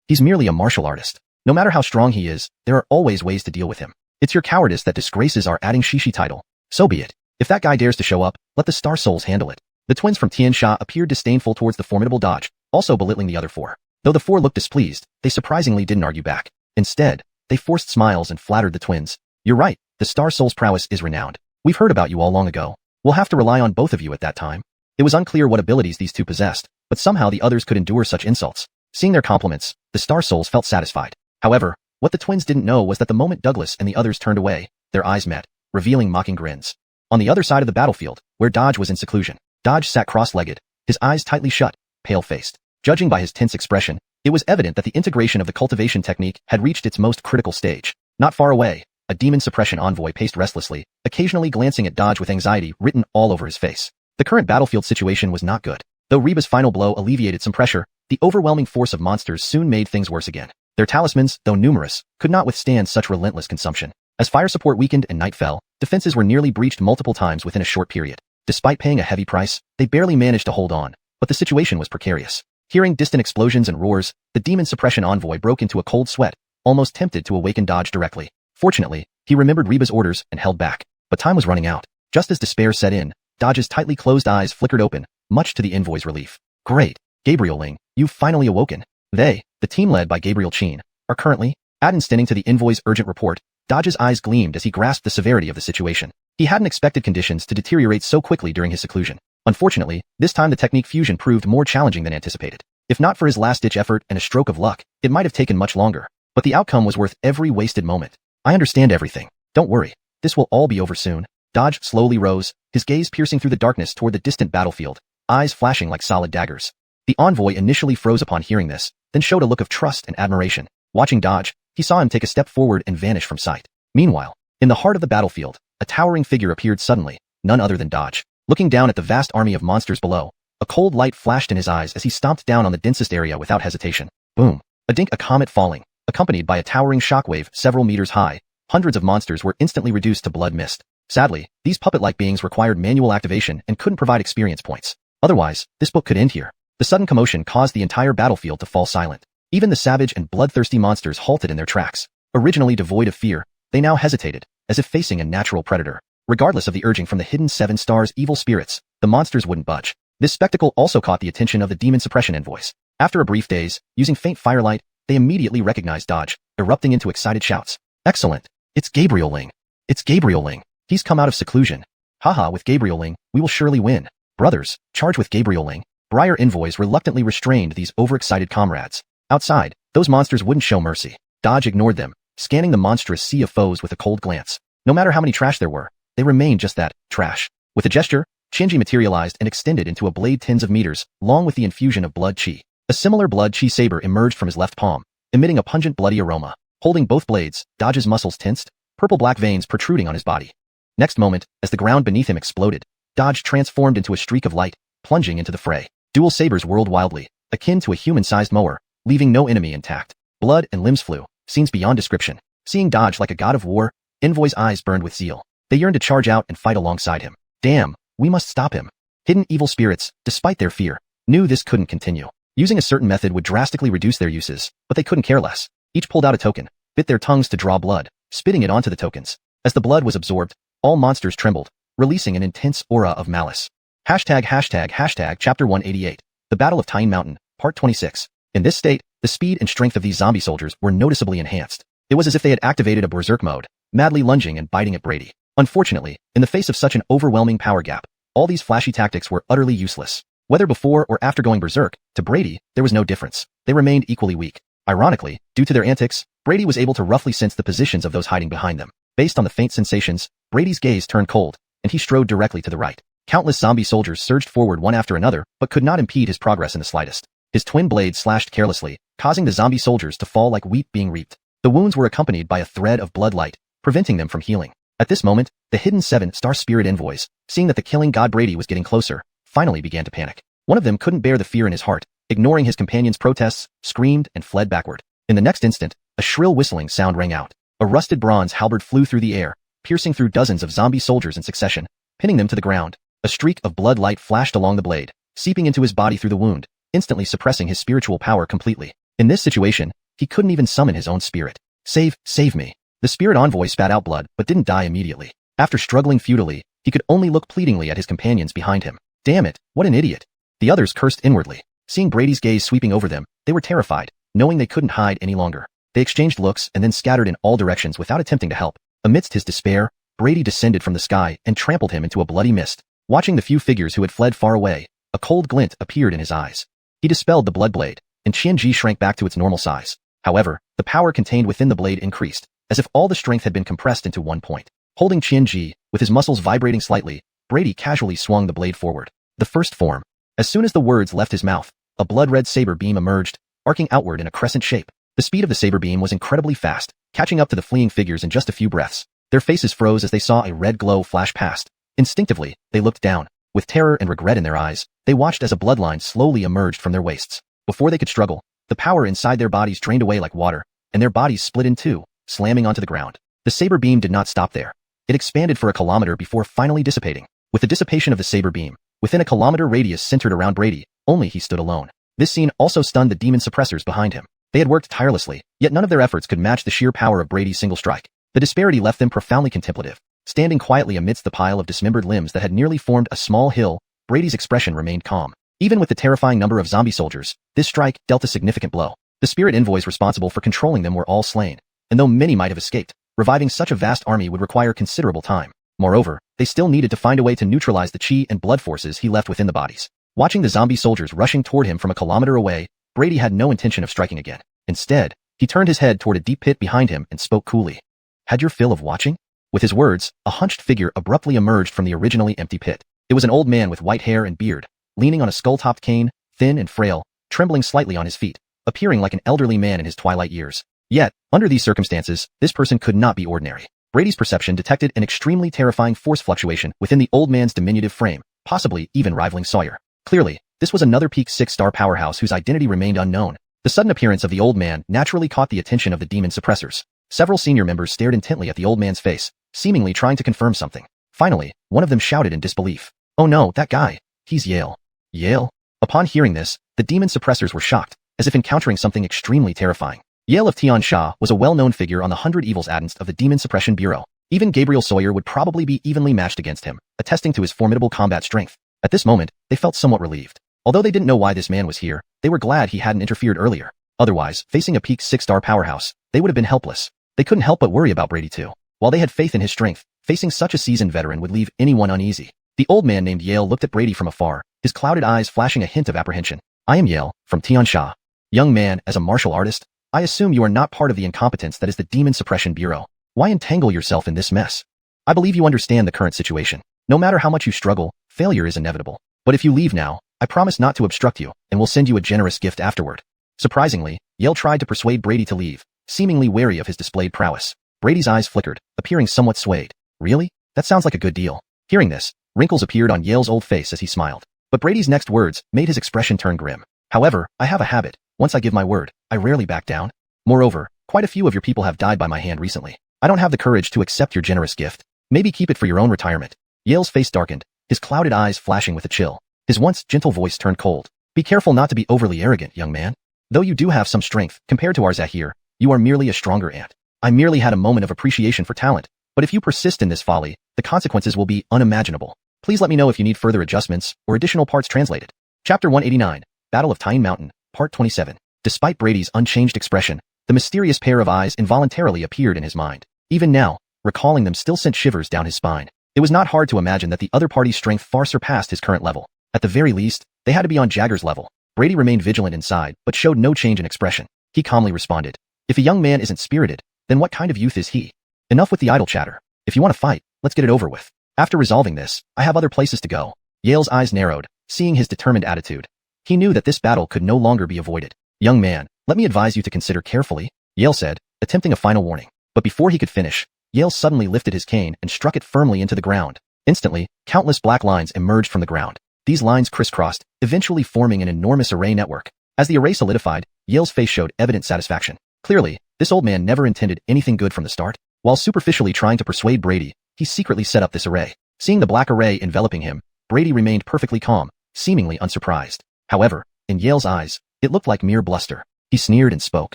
He's merely a martial artist. No matter how strong he is, there are always ways to deal with him. It's your cowardice that disgraces our adding Shishi title. So be it. If that guy dares to show up, let the Star Souls handle it. The twins from Tian Sha appeared disdainful towards the formidable Dodge, also belittling the other 4. Though the 4 looked displeased, they surprisingly didn't argue back. Instead, they forced smiles and flattered the twins. "You're right, the Star Souls' prowess is renowned. We've heard about you all long ago. We'll have to rely on both of you at that time." It was unclear what abilities these 2 possessed, but somehow the others could endure such insults. Seeing their compliments, the Star Souls felt satisfied. However, what the twins didn't know was that the moment Douglas and the others turned away, their eyes met, revealing mocking grins. On the other side of the battlefield, where Dodge was in seclusion, Dodge sat cross-legged, his eyes tightly shut, pale-faced. Judging by his tense expression, it was evident that the integration of the cultivation technique had reached its most critical stage. Not far away, a demon suppression envoy paced restlessly, occasionally glancing at Dodge with anxiety written all over his face. The current battlefield situation was not good. Though Reba's final blow alleviated some pressure, the overwhelming force of monsters soon made things worse again. Their talismans, though numerous, could not withstand such relentless consumption. As fire support weakened and night fell, defenses were nearly breached multiple times within a short period. Despite paying a heavy price, they barely managed to hold on, but the situation was precarious. Hearing distant explosions and roars, the demon suppression envoy broke into a cold sweat, almost tempted to awaken Dodge directly. Fortunately, he remembered Reba's orders and held back, but time was running out. Just as despair set in, Dodge's tightly closed eyes flickered open, much to the envoy's relief. "Great, Gabriel Ling, you've finally awoken." They, the team led by Gabriel Chin, are currently, Adden standing to the envoy's urgent report, Dodge's eyes gleamed as he grasped the severity of the situation. He hadn't expected conditions to deteriorate so quickly during his seclusion. Unfortunately, this time the technique fusion proved more challenging than anticipated. If not for his last-ditch effort and a stroke of luck, it might have taken much longer. But the outcome was worth every wasted moment. I understand everything. Don't worry. This will all be over soon. Dodge slowly rose, his gaze piercing through the darkness toward the distant battlefield, eyes flashing like solid daggers. The envoy initially froze upon hearing this, then showed a look of trust and admiration. Watching Dodge, he saw him take a step forward and vanish from sight. Meanwhile, in the heart of the battlefield, a towering figure appeared suddenly, none other than Dodge. Looking down at the vast army of monsters below, a cold light flashed in his eyes as he stomped down on the densest area without hesitation. Boom. A comet falling, accompanied by a towering shockwave several meters high. Hundreds of monsters were instantly reduced to blood mist. Sadly, these puppet-like beings required manual activation and couldn't provide experience points. Otherwise, this book could end here. The sudden commotion caused the entire battlefield to fall silent. Even the savage and bloodthirsty monsters halted in their tracks. Originally devoid of fear, they now hesitated, as if facing a natural predator. Regardless of the urging from the hidden 7 stars evil spirits, the monsters wouldn't budge. This spectacle also caught the attention of the demon suppression envoys. After a brief daze, using faint firelight, they immediately recognized Dodge, erupting into excited shouts. Excellent! It's Gabriel Ling! It's Gabriel Ling! He's come out of seclusion. Haha, with Gabriel Ling, we will surely win. Brothers, charge with Gabriel Ling. Briar envoys reluctantly restrained these overexcited comrades. Outside, those monsters wouldn't show mercy. Dodge ignored them, scanning the monstrous sea of foes with a cold glance. No matter how many trash there were, they remained just that, trash. With a gesture, Qianji materialized and extended into a blade tens of meters, long with the infusion of blood qi. A similar blood qi saber emerged from his left palm, emitting a pungent bloody aroma. Holding both blades, Dodge's muscles tensed, purple-black veins protruding on his body. Next moment, as the ground beneath him exploded, Dodge transformed into a streak of light, plunging into the fray. Dual sabers whirled wildly, akin to a human-sized mower, leaving no enemy intact. Blood and limbs flew, scenes beyond description. Seeing Dodge like a god of war, envoys' eyes burned with zeal. They yearned to charge out and fight alongside him. Damn, we must stop him. Hidden evil spirits, despite their fear, knew this couldn't continue. Using a certain method would drastically reduce their uses, but they couldn't care less. Each pulled out a token, bit their tongues to draw blood, spitting it onto the tokens. As the blood was absorbed, all monsters trembled, releasing an intense aura of malice. ##### Chapter 188. The Battle of Tyne Mountain, Part 26. In this state, the speed and strength of these zombie soldiers were noticeably enhanced. It was as if they had activated a berserk mode, madly lunging and biting at Brady. Unfortunately, in the face of such an overwhelming power gap, all these flashy tactics were utterly useless. Whether before or after going berserk, to Brady, there was no difference. They remained equally weak. Ironically, due to their antics, Brady was able to roughly sense the positions of those hiding behind them. Based on the faint sensations, Brady's gaze turned cold, and he strode directly to the right. Countless zombie soldiers surged forward one after another, but could not impede his progress in the slightest. His twin blades slashed carelessly, causing the zombie soldiers to fall like wheat being reaped. The wounds were accompanied by a thread of blood light, preventing them from healing. At this moment, the hidden 7-star spirit envoys, seeing that the killing god Brady was getting closer, finally began to panic. One of them couldn't bear the fear in his heart, ignoring his companion's protests, screamed and fled backward. In the next instant, a shrill whistling sound rang out. A rusted bronze halberd flew through the air, piercing through dozens of zombie soldiers in succession, pinning them to the ground. A streak of blood light flashed along the blade, seeping into his body through the wound, instantly suppressing his spiritual power completely. In this situation, he couldn't even summon his own spirit. Save me. The spirit envoy spat out blood, but didn't die immediately. After struggling futilely, he could only look pleadingly at his companions behind him. Damn it, what an idiot. The others cursed inwardly. Seeing Brady's gaze sweeping over them, they were terrified, knowing they couldn't hide any longer. They exchanged looks and then scattered in all directions without attempting to help. Amidst his despair, Brady descended from the sky and trampled him into a bloody mist. Watching the few figures who had fled far away, a cold glint appeared in his eyes. He dispelled the blood blade, and Qianji shrank back to its normal size. However, the power contained within the blade increased, as if all the strength had been compressed into one point. Holding Qianji, with his muscles vibrating slightly, Brady casually swung the blade forward. The first form. As soon as the words left his mouth, a blood-red saber beam emerged, arcing outward in a crescent shape. The speed of the saber beam was incredibly fast, catching up to the fleeing figures in just a few breaths. Their faces froze as they saw a red glow flash past. Instinctively, they looked down. With terror and regret in their eyes, they watched as a bloodline slowly emerged from their waists. Before they could struggle, the power inside their bodies drained away like water, and their bodies split in two, slamming onto the ground. The saber beam did not stop there. It expanded for a kilometer before finally dissipating. With the dissipation of the saber beam, within a kilometer radius centered around Brady, only he stood alone. This scene also stunned the demon suppressors behind him. They had worked tirelessly, yet none of their efforts could match the sheer power of Brady's single strike. The disparity left them profoundly contemplative. Standing quietly amidst the pile of dismembered limbs that had nearly formed a small hill, Brady's expression remained calm. Even with the terrifying number of zombie soldiers, this strike dealt a significant blow. The spirit envoys responsible for controlling them were all slain, and though many might have escaped, Reviving such a vast army would require considerable time. Moreover, they still needed to find a way to neutralize the chi and blood forces he left within the bodies. Watching the zombie soldiers rushing toward him from a kilometer away, Brady had no intention of striking again. Instead, he turned his head toward a deep pit behind him and spoke coolly. Had your fill of watching? With his words, a hunched figure abruptly emerged from the originally empty pit. It was an old man with white hair and beard, leaning on a skull-topped cane, thin and frail, trembling slightly on his feet, appearing like an elderly man in his twilight years. Yet, under these circumstances, this person could not be ordinary. Brady's perception detected an extremely terrifying force fluctuation within the old man's diminutive frame, possibly even rivaling Sawyer. Clearly, this was another peak 6-star powerhouse whose identity remained unknown. The sudden appearance of the old man naturally caught the attention of the demon suppressors. Several senior members stared intently at the old man's face, seemingly trying to confirm something. Finally, one of them shouted in disbelief. "Oh no, that guy. He's Yale." Yale? Upon hearing this, the demon suppressors were shocked, as if encountering something extremely terrifying. Yale of Tiansha was a well-known figure on the 100 Evils Advanced of the Demon Suppression Bureau. Even Gabriel Sawyer would probably be evenly matched against him, attesting to his formidable combat strength. At this moment, they felt somewhat relieved. Although they didn't know why this man was here, they were glad he hadn't interfered earlier. Otherwise, facing a peak 6-star powerhouse, they would have been helpless. They couldn't help but worry about Brady too. While they had faith in his strength, facing such a seasoned veteran would leave anyone uneasy. The old man named Yale looked at Brady from afar, his clouded eyes flashing a hint of apprehension. "I am Yale, from Tiansha. Young man, as a martial artist, I assume you are not part of the incompetence that is the Demon Suppression Bureau. Why entangle yourself in this mess? I believe you understand the current situation. No matter how much you struggle, failure is inevitable. But if you leave now, I promise not to obstruct you, and will send you a generous gift afterward." Surprisingly, Yale tried to persuade Brady to leave, seemingly wary of his displayed prowess. Brady's eyes flickered, appearing somewhat swayed. "Really? That sounds like a good deal." Hearing this, wrinkles appeared on Yale's old face as he smiled. But Brady's next words made his expression turn grim. "However, I have a habit. Once I give my word, I rarely back down. Moreover, quite a few of your people have died by my hand recently. I don't have the courage to accept your generous gift. Maybe keep it for your own retirement." Yale's face darkened, his clouded eyes flashing with a chill. His once gentle voice turned cold. "Be careful not to be overly arrogant, young man. Though you do have some strength, compared to our Zahir, you are merely a stronger ant. I merely had a moment of appreciation for talent, but if you persist in this folly, the consequences will be unimaginable. Please let me know if you need further adjustments or additional parts translated." Chapter 189, Battle of Tyne Mountain, Part 27. Despite Brady's unchanged expression, the mysterious pair of eyes involuntarily appeared in his mind. Even now, recalling them still sent shivers down his spine. It was not hard to imagine that the other party's strength far surpassed his current level. At the very least, they had to be on Jagger's level. Brady remained vigilant inside, but showed no change in expression. He calmly responded, "If a young man isn't spirited, then what kind of youth is he? Enough with the idle chatter. If you want to fight, let's get it over with. After resolving this, I have other places to go." Yale's eyes narrowed, seeing his determined attitude. He knew that this battle could no longer be avoided. "Young man, let me advise you to consider carefully," Yale said, attempting a final warning. But before he could finish, Yale suddenly lifted his cane and struck it firmly into the ground. Instantly, countless black lines emerged from the ground. These lines crisscrossed, eventually forming an enormous array network. As the array solidified, Yale's face showed evident satisfaction. Clearly, this old man never intended anything good from the start. While superficially trying to persuade Brady, he secretly set up this array. Seeing the black array enveloping him, Brady remained perfectly calm, seemingly unsurprised. However, in Yale's eyes, it looked like mere bluster. He sneered and spoke.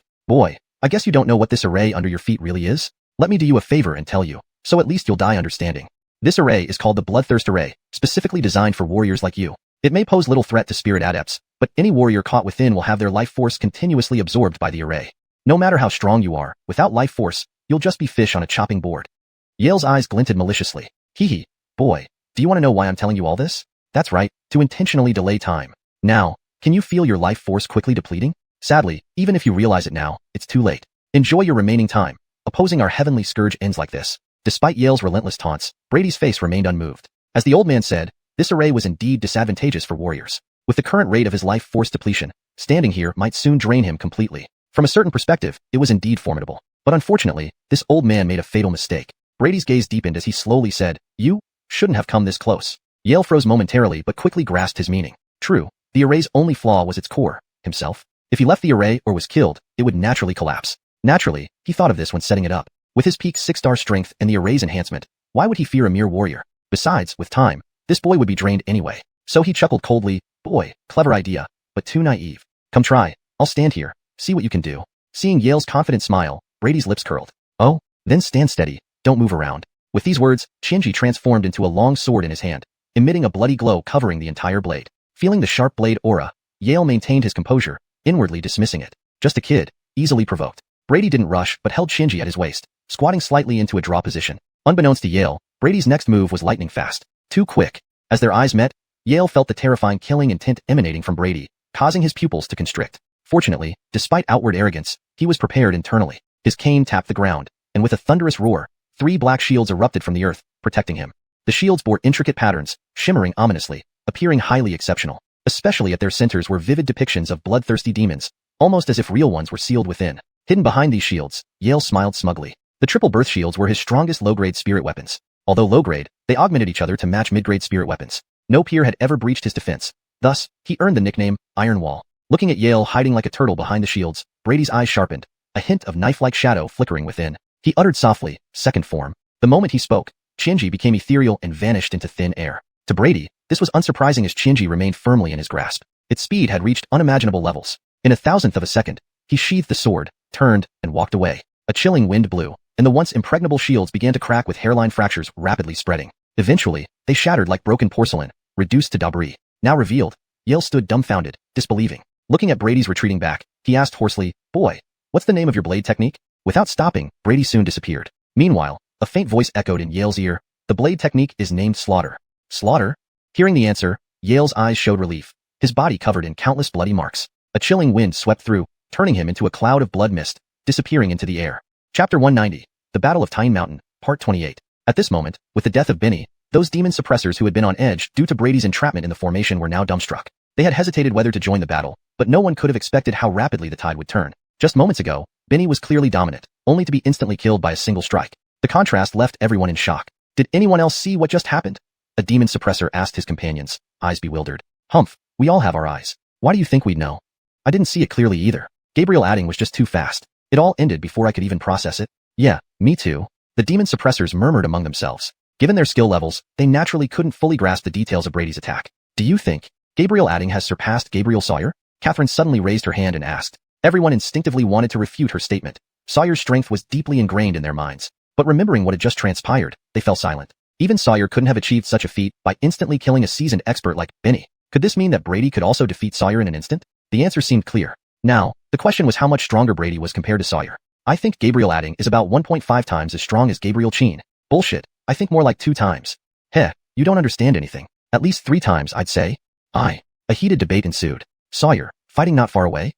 "Boy, I guess you don't know what this array under your feet really is? Let me do you a favor and tell you, so at least you'll die understanding. This array is called the Bloodthirst Array, specifically designed for warriors like you. It may pose little threat to spirit adepts, but any warrior caught within will have their life force continuously absorbed by the array. No matter how strong you are, without life force, you'll just be fish on a chopping board." Yale's eyes glinted maliciously. "Hee. Boy, do you want to know why I'm telling you all this? That's right, to intentionally delay time. Now, can you feel your life force quickly depleting? Sadly, even if you realize it now, it's too late. Enjoy your remaining time. Opposing our heavenly scourge ends like this." Despite Yale's relentless taunts, Brady's face remained unmoved. As the old man said, this array was indeed disadvantageous for warriors. With the current rate of his life force depletion, standing here might soon drain him completely. From a certain perspective, it was indeed formidable. But unfortunately, this old man made a fatal mistake. Brady's gaze deepened as he slowly said, "You shouldn't have come this close." Yale froze momentarily but quickly grasped his meaning. True, the array's only flaw was its core, himself. If he left the array or was killed, it would naturally collapse. Naturally, he thought of this when setting it up. With his peak 6-star strength and the array's enhancement, why would he fear a mere warrior? Besides, with time, this boy would be drained anyway. So he chuckled coldly. "Boy, clever idea, but too naive. Come try. I'll stand here. See what you can do." Seeing Yale's confident smile, Brady's lips curled. "Oh, then stand steady. Don't move around." With these words, Shinji transformed into a long sword in his hand, emitting a bloody glow covering the entire blade. Feeling the sharp blade aura, Yale maintained his composure, inwardly dismissing it. Just a kid, easily provoked. Brady didn't rush but held Shinji at his waist, squatting slightly into a draw position. Unbeknownst to Yale, Brady's next move was lightning fast. Too quick. As their eyes met, Yale felt the terrifying killing intent emanating from Brady, causing his pupils to constrict. Fortunately, despite outward arrogance, he was prepared internally. His cane tapped the ground, and with a thunderous roar, 3 black shields erupted from the earth, protecting him. The shields bore intricate patterns, shimmering ominously, appearing highly exceptional. Especially at their centers were vivid depictions of bloodthirsty demons, almost as if real ones were sealed within. Hidden behind these shields, Yale smiled smugly. The triple birth shields were his strongest low-grade spirit weapons. Although low-grade, they augmented each other to match mid-grade spirit weapons. No peer had ever breached his defense. Thus, he earned the nickname Iron Wall. Looking at Yale hiding like a turtle behind the shields, Brady's eyes sharpened, a hint of knife-like shadow flickering within. He uttered softly, second form. The moment he spoke, Qianji became ethereal and vanished into thin air. To Brady, this was unsurprising as Qianji remained firmly in his grasp. Its speed had reached unimaginable levels. In a thousandth of a second, he sheathed the sword, turned, and walked away. A chilling wind blew, and the once impregnable shields began to crack with hairline fractures rapidly spreading. Eventually, they shattered like broken porcelain, reduced to debris. Now revealed, Yale stood dumbfounded, disbelieving. Looking at Brady's retreating back, he asked hoarsely, "Boy, what's the name of your blade technique?" Without stopping, Brady soon disappeared. Meanwhile, a faint voice echoed in Yale's ear. "The blade technique is named Slaughter." Slaughter? Hearing the answer, Yale's eyes showed relief, his body covered in countless bloody marks. A chilling wind swept through, turning him into a cloud of blood mist, disappearing into the air. Chapter 190, The Battle of Tyne Mountain, Part 28. At this moment, with the death of Benny, those demon suppressors who had been on edge due to Brady's entrapment in the formation were now dumbstruck. They had hesitated whether to join the battle, but no one could have expected how rapidly the tide would turn. Just moments ago, Benny was clearly dominant, only to be instantly killed by a single strike. The contrast left everyone in shock. Did anyone else see what just happened? A demon suppressor asked his companions, eyes bewildered. Humph, we all have our eyes. Why do you think we'd know? I didn't see it clearly either. Gabriel adding was just too fast. It all ended before I could even process it. Yeah, me too. The demon suppressors murmured among themselves. Given their skill levels, they naturally couldn't fully grasp the details of Brady's attack. Do you think Gabriel adding has surpassed Gabriel Sawyer? Catherine suddenly raised her hand and asked. Everyone instinctively wanted to refute her statement. Sawyer's strength was deeply ingrained in their minds. But remembering what had just transpired, they fell silent. Even Sawyer couldn't have achieved such a feat by instantly killing a seasoned expert like Benny. Could this mean that Brady could also defeat Sawyer in an instant? The answer seemed clear. Now, the question was how much stronger Brady was compared to Sawyer. I think Gabriel adding is about 1.5 times as strong as Gabriel Chin. Bullshit, I think more like 2 times. Heh, you don't understand anything. At least 3 times, I'd say. A heated debate ensued. Sawyer, fighting not far away?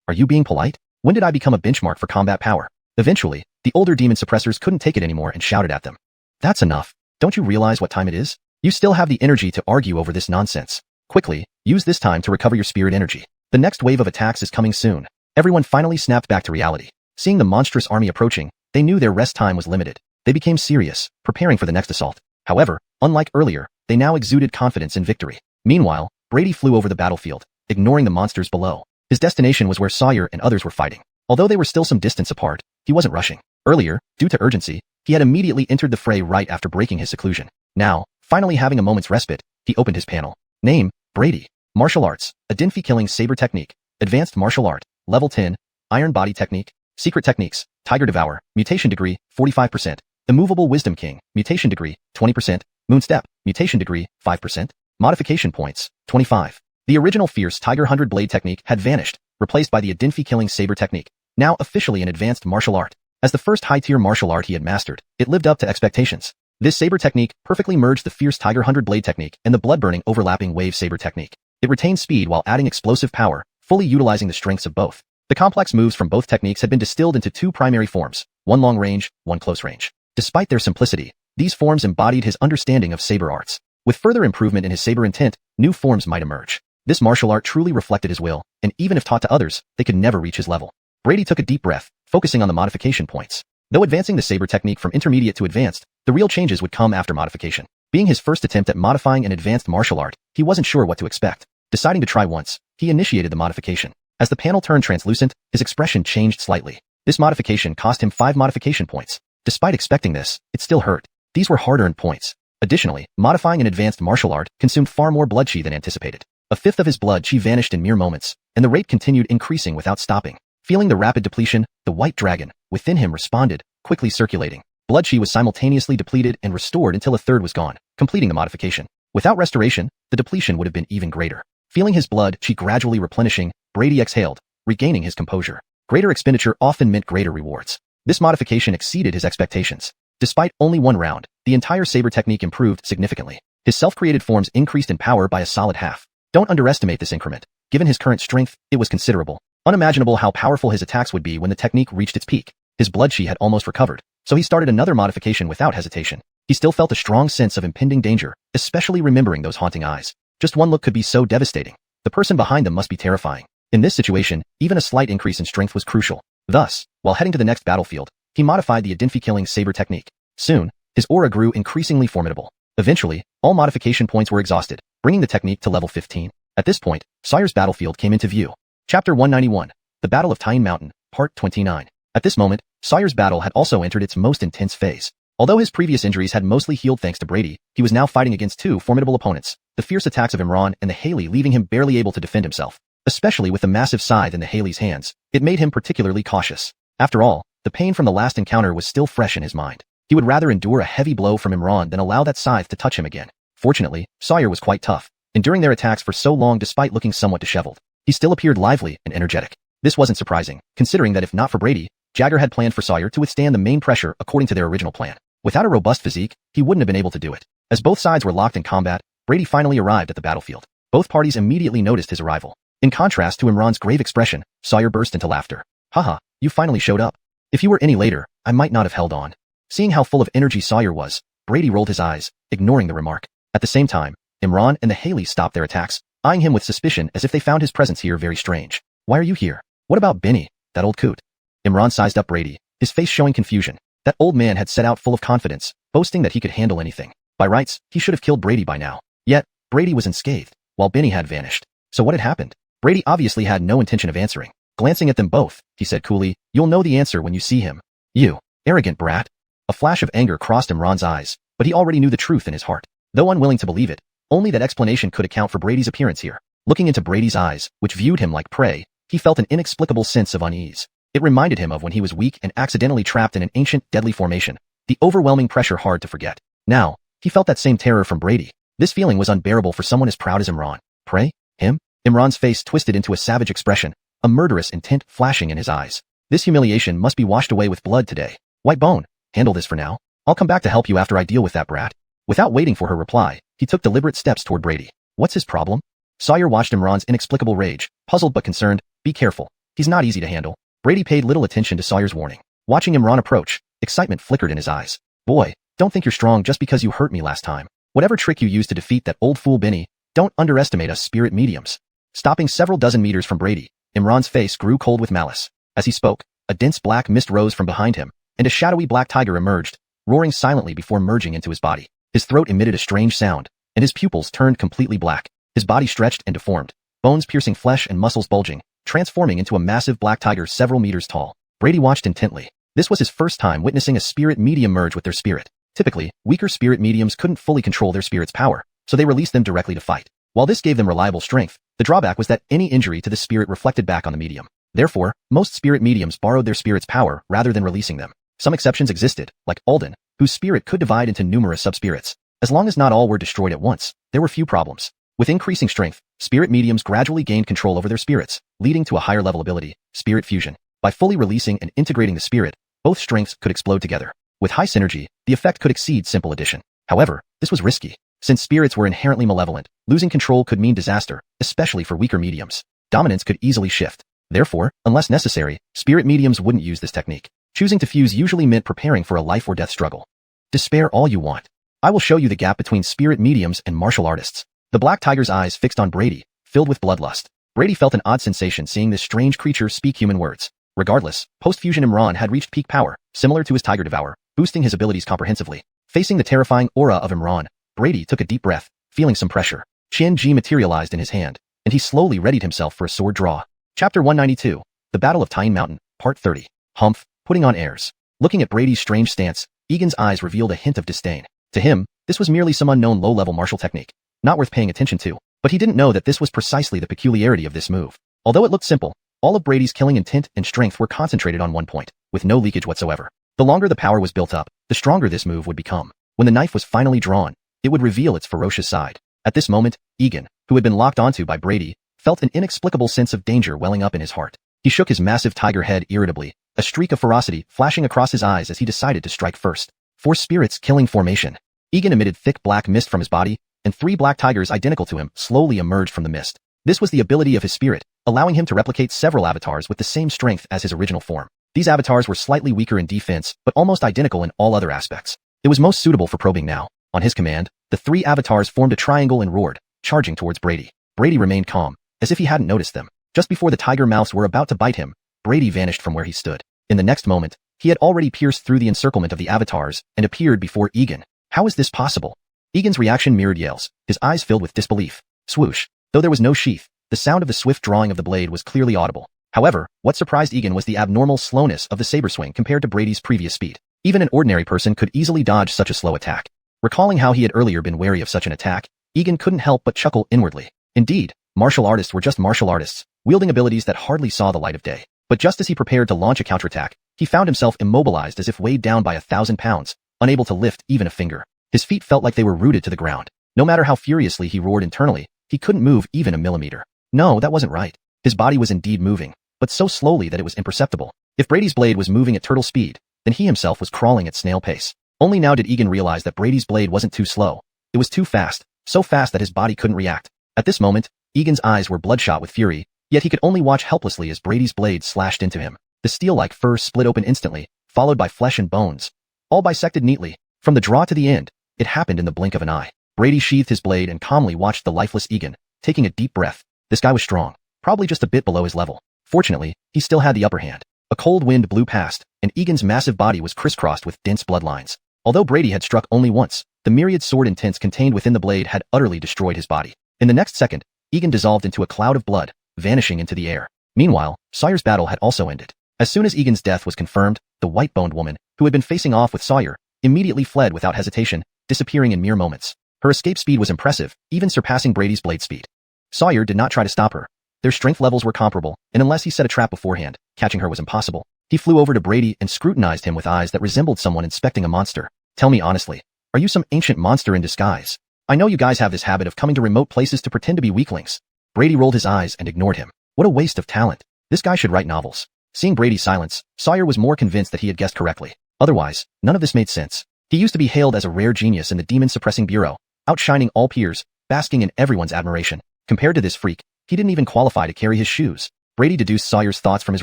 Are you being polite? When did I become a benchmark for combat power? Eventually, the older demon suppressors couldn't take it anymore and shouted at them. That's enough. Don't you realize what time it is? You still have the energy to argue over this nonsense. Quickly, use this time to recover your spirit energy. The next wave of attacks is coming soon. Everyone finally snapped back to reality. Seeing the monstrous army approaching, they knew their rest time was limited. They became serious, preparing for the next assault. However, unlike earlier, they now exuded confidence in victory. Meanwhile, Brady flew over the battlefield, ignoring the monsters below. His destination was where Sawyer and others were fighting. Although they were still some distance apart, he wasn't rushing. Earlier, due to urgency, he had immediately entered the fray right after breaking his seclusion. Now, finally having a moment's respite, he opened his panel. Name, Brady. Martial Arts, Adenfi Killing Saber Technique. Advanced Martial Art, Level 10. Iron Body Technique. Secret Techniques, Tiger Devour, Mutation Degree, 45%. Immovable Wisdom King, Mutation Degree, 20%. Moonstep, Mutation Degree, 5%. Modification Points, 25. The original Fierce Tiger 100 Blade Technique had vanished, replaced by the Adenfi Killing Saber Technique, now officially an advanced martial art. As the first high-tier martial art he had mastered, it lived up to expectations. This saber technique perfectly merged the Fierce Tiger 100 Blade Technique and the blood-burning overlapping Wave Saber Technique. It retained speed while adding explosive power, fully utilizing the strengths of both. The complex moves from both techniques had been distilled into 2 primary forms, one long range, one close range. Despite their simplicity, these forms embodied his understanding of saber arts. With further improvement in his saber intent, new forms might emerge. This martial art truly reflected his will, and even if taught to others, they could never reach his level. Brady took a deep breath, focusing on the modification points. Though advancing the saber technique from intermediate to advanced, the real changes would come after modification. Being his first attempt at modifying an advanced martial art, he wasn't sure what to expect. Deciding to try once, he initiated the modification. As the panel turned translucent, his expression changed slightly. This modification cost him 5 modification points. Despite expecting this, it still hurt. These were hard-earned points. Additionally, modifying an advanced martial art consumed far more blood chi than anticipated. A fifth of his blood chi vanished in mere moments, and the rate continued increasing without stopping. Feeling the rapid depletion, the white dragon within him responded, quickly circulating. Blood chi was simultaneously depleted and restored until a third was gone, completing the modification. Without restoration, the depletion would have been even greater. Feeling his blood chi gradually replenishing, Brady exhaled, regaining his composure. Greater expenditure often meant greater rewards. This modification exceeded his expectations. Despite only one round, the entire saber technique improved significantly. His self-created forms increased in power by a solid half. Don't underestimate this increment. Given his current strength, it was considerable. Unimaginable how powerful his attacks would be when the technique reached its peak. His blood chi had almost recovered, so he started another modification without hesitation. He still felt a strong sense of impending danger, especially remembering those haunting eyes. Just one look could be so devastating. The person behind them must be terrifying. In this situation, even a slight increase in strength was crucial. Thus, while heading to the next battlefield, he modified the identity-killing saber technique. Soon, his aura grew increasingly formidable. Eventually, all modification points were exhausted, bringing the technique to level 15. At this point, Sawyer's battlefield came into view. Chapter 191, The Battle of Tyne Mountain, Part 29. At this moment, Sawyer's battle had also entered its most intense phase. Although his previous injuries had mostly healed thanks to Brady, he was now fighting against two formidable opponents, the fierce attacks of Imran and the Haley, leaving him barely able to defend himself. Especially with the massive scythe in the Haley's hands, it made him particularly cautious. After all, the pain from the last encounter was still fresh in his mind. He would rather endure a heavy blow from Imran than allow that scythe to touch him again. Fortunately, Sawyer was quite tough, enduring their attacks for so long despite looking somewhat disheveled. He still appeared lively and energetic. This wasn't surprising, considering that if not for Brady, Jagger had planned for Sawyer to withstand the main pressure according to their original plan. Without a robust physique, he wouldn't have been able to do it. As both sides were locked in combat, Brady finally arrived at the battlefield. Both parties immediately noticed his arrival. In contrast to Imran's grave expression, Sawyer burst into laughter. Haha, you finally showed up. If you were any later, I might not have held on. Seeing how full of energy Sawyer was, Brady rolled his eyes, ignoring the remark. At the same time, Imran and the Haley stopped their attacks, eyeing him with suspicion as if they found his presence here very strange. Why are you here? What about Benny, that old coot? Imran sized up Brady, his face showing confusion. That old man had set out full of confidence, boasting that he could handle anything. By rights, he should have killed Brady by now. Yet, Brady was unscathed, while Benny had vanished. So what had happened? Brady obviously had no intention of answering. Glancing at them both, he said coolly, "You'll know the answer when you see him. You arrogant brat." A flash of anger crossed Imran's eyes, but he already knew the truth in his heart. Though unwilling to believe it, only that explanation could account for Brady's appearance here. Looking into Brady's eyes, which viewed him like prey, he felt an inexplicable sense of unease. It reminded him of when he was weak and accidentally trapped in an ancient, deadly formation. The overwhelming pressure hard to forget. Now, he felt that same terror from Brady. This feeling was unbearable for someone as proud as Imran. Prey? Him? Imran's face twisted into a savage expression, a murderous intent flashing in his eyes. This humiliation must be washed away with blood today. White Bone, handle this for now. I'll come back to help you after I deal with that brat. Without waiting for her reply, he took deliberate steps toward Brady. What's his problem? Sawyer watched Imran's inexplicable rage, puzzled but concerned. Be careful. He's not easy to handle. Brady paid little attention to Sawyer's warning. Watching Imran approach, excitement flickered in his eyes. Boy, don't think you're strong just because you hurt me last time. Whatever trick you used to defeat that old fool Benny, don't underestimate us spirit mediums. Stopping several dozen meters from Brady, Imran's face grew cold with malice. As he spoke, a dense black mist rose from behind him, and a shadowy black tiger emerged, roaring silently before merging into his body. His throat emitted a strange sound, and his pupils turned completely black. His body stretched and deformed, bones piercing flesh and muscles bulging, transforming into a massive black tiger several meters tall. Brady watched intently. This was his first time witnessing a spirit medium merge with their spirit. Typically, weaker spirit mediums couldn't fully control their spirit's power, so they released them directly to fight. While this gave them reliable strength, the drawback was that any injury to the spirit reflected back on the medium. Therefore, most spirit mediums borrowed their spirit's power rather than releasing them. Some exceptions existed, like Alden, whose spirit could divide into numerous subspirits. As long as not all were destroyed at once, there were few problems. With increasing strength, spirit mediums gradually gained control over their spirits, leading to a higher level ability, spirit fusion. By fully releasing and integrating the spirit, both strengths could explode together. With high synergy, the effect could exceed simple addition. However, this was risky. Since spirits were inherently malevolent, losing control could mean disaster, especially for weaker mediums. Dominance could easily shift. Therefore, unless necessary, spirit mediums wouldn't use this technique. Choosing to fuse usually meant preparing for a life or death struggle. Despair all you want. I will show you the gap between spirit mediums and martial artists. The black tiger's eyes fixed on Brady, filled with bloodlust. Brady felt an odd sensation seeing this strange creature speak human words. Regardless, post-fusion Imran had reached peak power, similar to his Tiger Devourer, boosting his abilities comprehensively. Facing the terrifying aura of Imran, Brady took a deep breath, feeling some pressure. Qian Ji materialized in his hand, and he slowly readied himself for a sword draw. Chapter 192, The Battle of Tyne Mountain, Part 30. Humph, putting on airs. Looking at Brady's strange stance, Egan's eyes revealed a hint of disdain. To him, this was merely some unknown low-level martial technique, not worth paying attention to, but he didn't know that this was precisely the peculiarity of this move. Although it looked simple, all of Brady's killing intent and strength were concentrated on one point, with no leakage whatsoever. The longer the power was built up, the stronger this move would become. When the knife was finally drawn, it would reveal its ferocious side. At this moment, Egan, who had been locked onto by Brady, felt an inexplicable sense of danger welling up in his heart. He shook his massive tiger head irritably, a streak of ferocity flashing across his eyes as he decided to strike first. Force Spirit's killing formation. Egan emitted thick black mist from his body, and 3 black tigers identical to him slowly emerged from the mist. This was the ability of his spirit, allowing him to replicate several avatars with the same strength as his original form. These avatars were slightly weaker in defense, but almost identical in all other aspects. It was most suitable for probing now. On his command, the 3 avatars formed a triangle and roared, charging towards Brady. Brady remained calm, as if he hadn't noticed them. Just before the tiger mouths were about to bite him, Brady vanished from where he stood. In the next moment, he had already pierced through the encirclement of the avatars and appeared before Egan. How is this possible? Egan's reaction mirrored Yale's, his eyes filled with disbelief. Swoosh. Though there was no sheath, the sound of the swift drawing of the blade was clearly audible. However, what surprised Egan was the abnormal slowness of the saber swing compared to Brady's previous speed. Even an ordinary person could easily dodge such a slow attack. Recalling how he had earlier been wary of such an attack, Egan couldn't help but chuckle inwardly. Indeed, martial artists were just martial artists, wielding abilities that hardly saw the light of day. But just as he prepared to launch a counterattack, he found himself immobilized as if weighed down by 1,000 pounds, unable to lift even a finger. His feet felt like they were rooted to the ground. No matter how furiously he roared internally, he couldn't move even a millimeter. No, that wasn't right. His body was indeed moving, but so slowly that it was imperceptible. If Brady's blade was moving at turtle speed, then he himself was crawling at snail pace. Only now did Egan realize that Brady's blade wasn't too slow. It was too fast, so fast that his body couldn't react. At this moment, Egan's eyes were bloodshot with fury, yet he could only watch helplessly as Brady's blade slashed into him. The steel-like fur split open instantly, followed by flesh and bones, all bisected neatly. From the draw to the end, it happened in the blink of an eye. Brady sheathed his blade and calmly watched the lifeless Egan, taking a deep breath. This guy was strong, probably just a bit below his level. Fortunately, he still had the upper hand. A cold wind blew past, and Egan's massive body was crisscrossed with dense bloodlines. Although Brady had struck only once, the myriad sword intents contained within the blade had utterly destroyed his body. In the next second, Egan dissolved into a cloud of blood, vanishing into the air. Meanwhile, Sawyer's battle had also ended. As soon as Egan's death was confirmed, the white-boned woman, who had been facing off with Sawyer, immediately fled without hesitation, disappearing in mere moments. Her escape speed was impressive, even surpassing Brady's blade speed. Sawyer did not try to stop her. Their strength levels were comparable, and unless he set a trap beforehand, catching her was impossible. He flew over to Brady and scrutinized him with eyes that resembled someone inspecting a monster. Tell me honestly, are you some ancient monster in disguise? I know you guys have this habit of coming to remote places to pretend to be weaklings. Brady rolled his eyes and ignored him. What a waste of talent. This guy should write novels. Seeing Brady's silence, Sawyer was more convinced that he had guessed correctly. Otherwise, none of this made sense. He used to be hailed as a rare genius in the demon-suppressing bureau, outshining all peers, basking in everyone's admiration. Compared to this freak, he didn't even qualify to carry his shoes. Brady deduced Sawyer's thoughts from his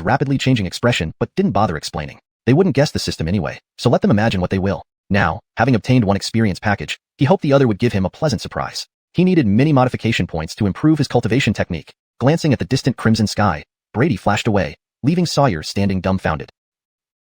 rapidly changing expression but didn't bother explaining. They wouldn't guess the system anyway, so let them imagine what they will. Now, having obtained one experience package, he hoped the other would give him a pleasant surprise. He needed many modification points to improve his cultivation technique. Glancing at the distant crimson sky, Brady flashed away, leaving Sawyer standing dumbfounded.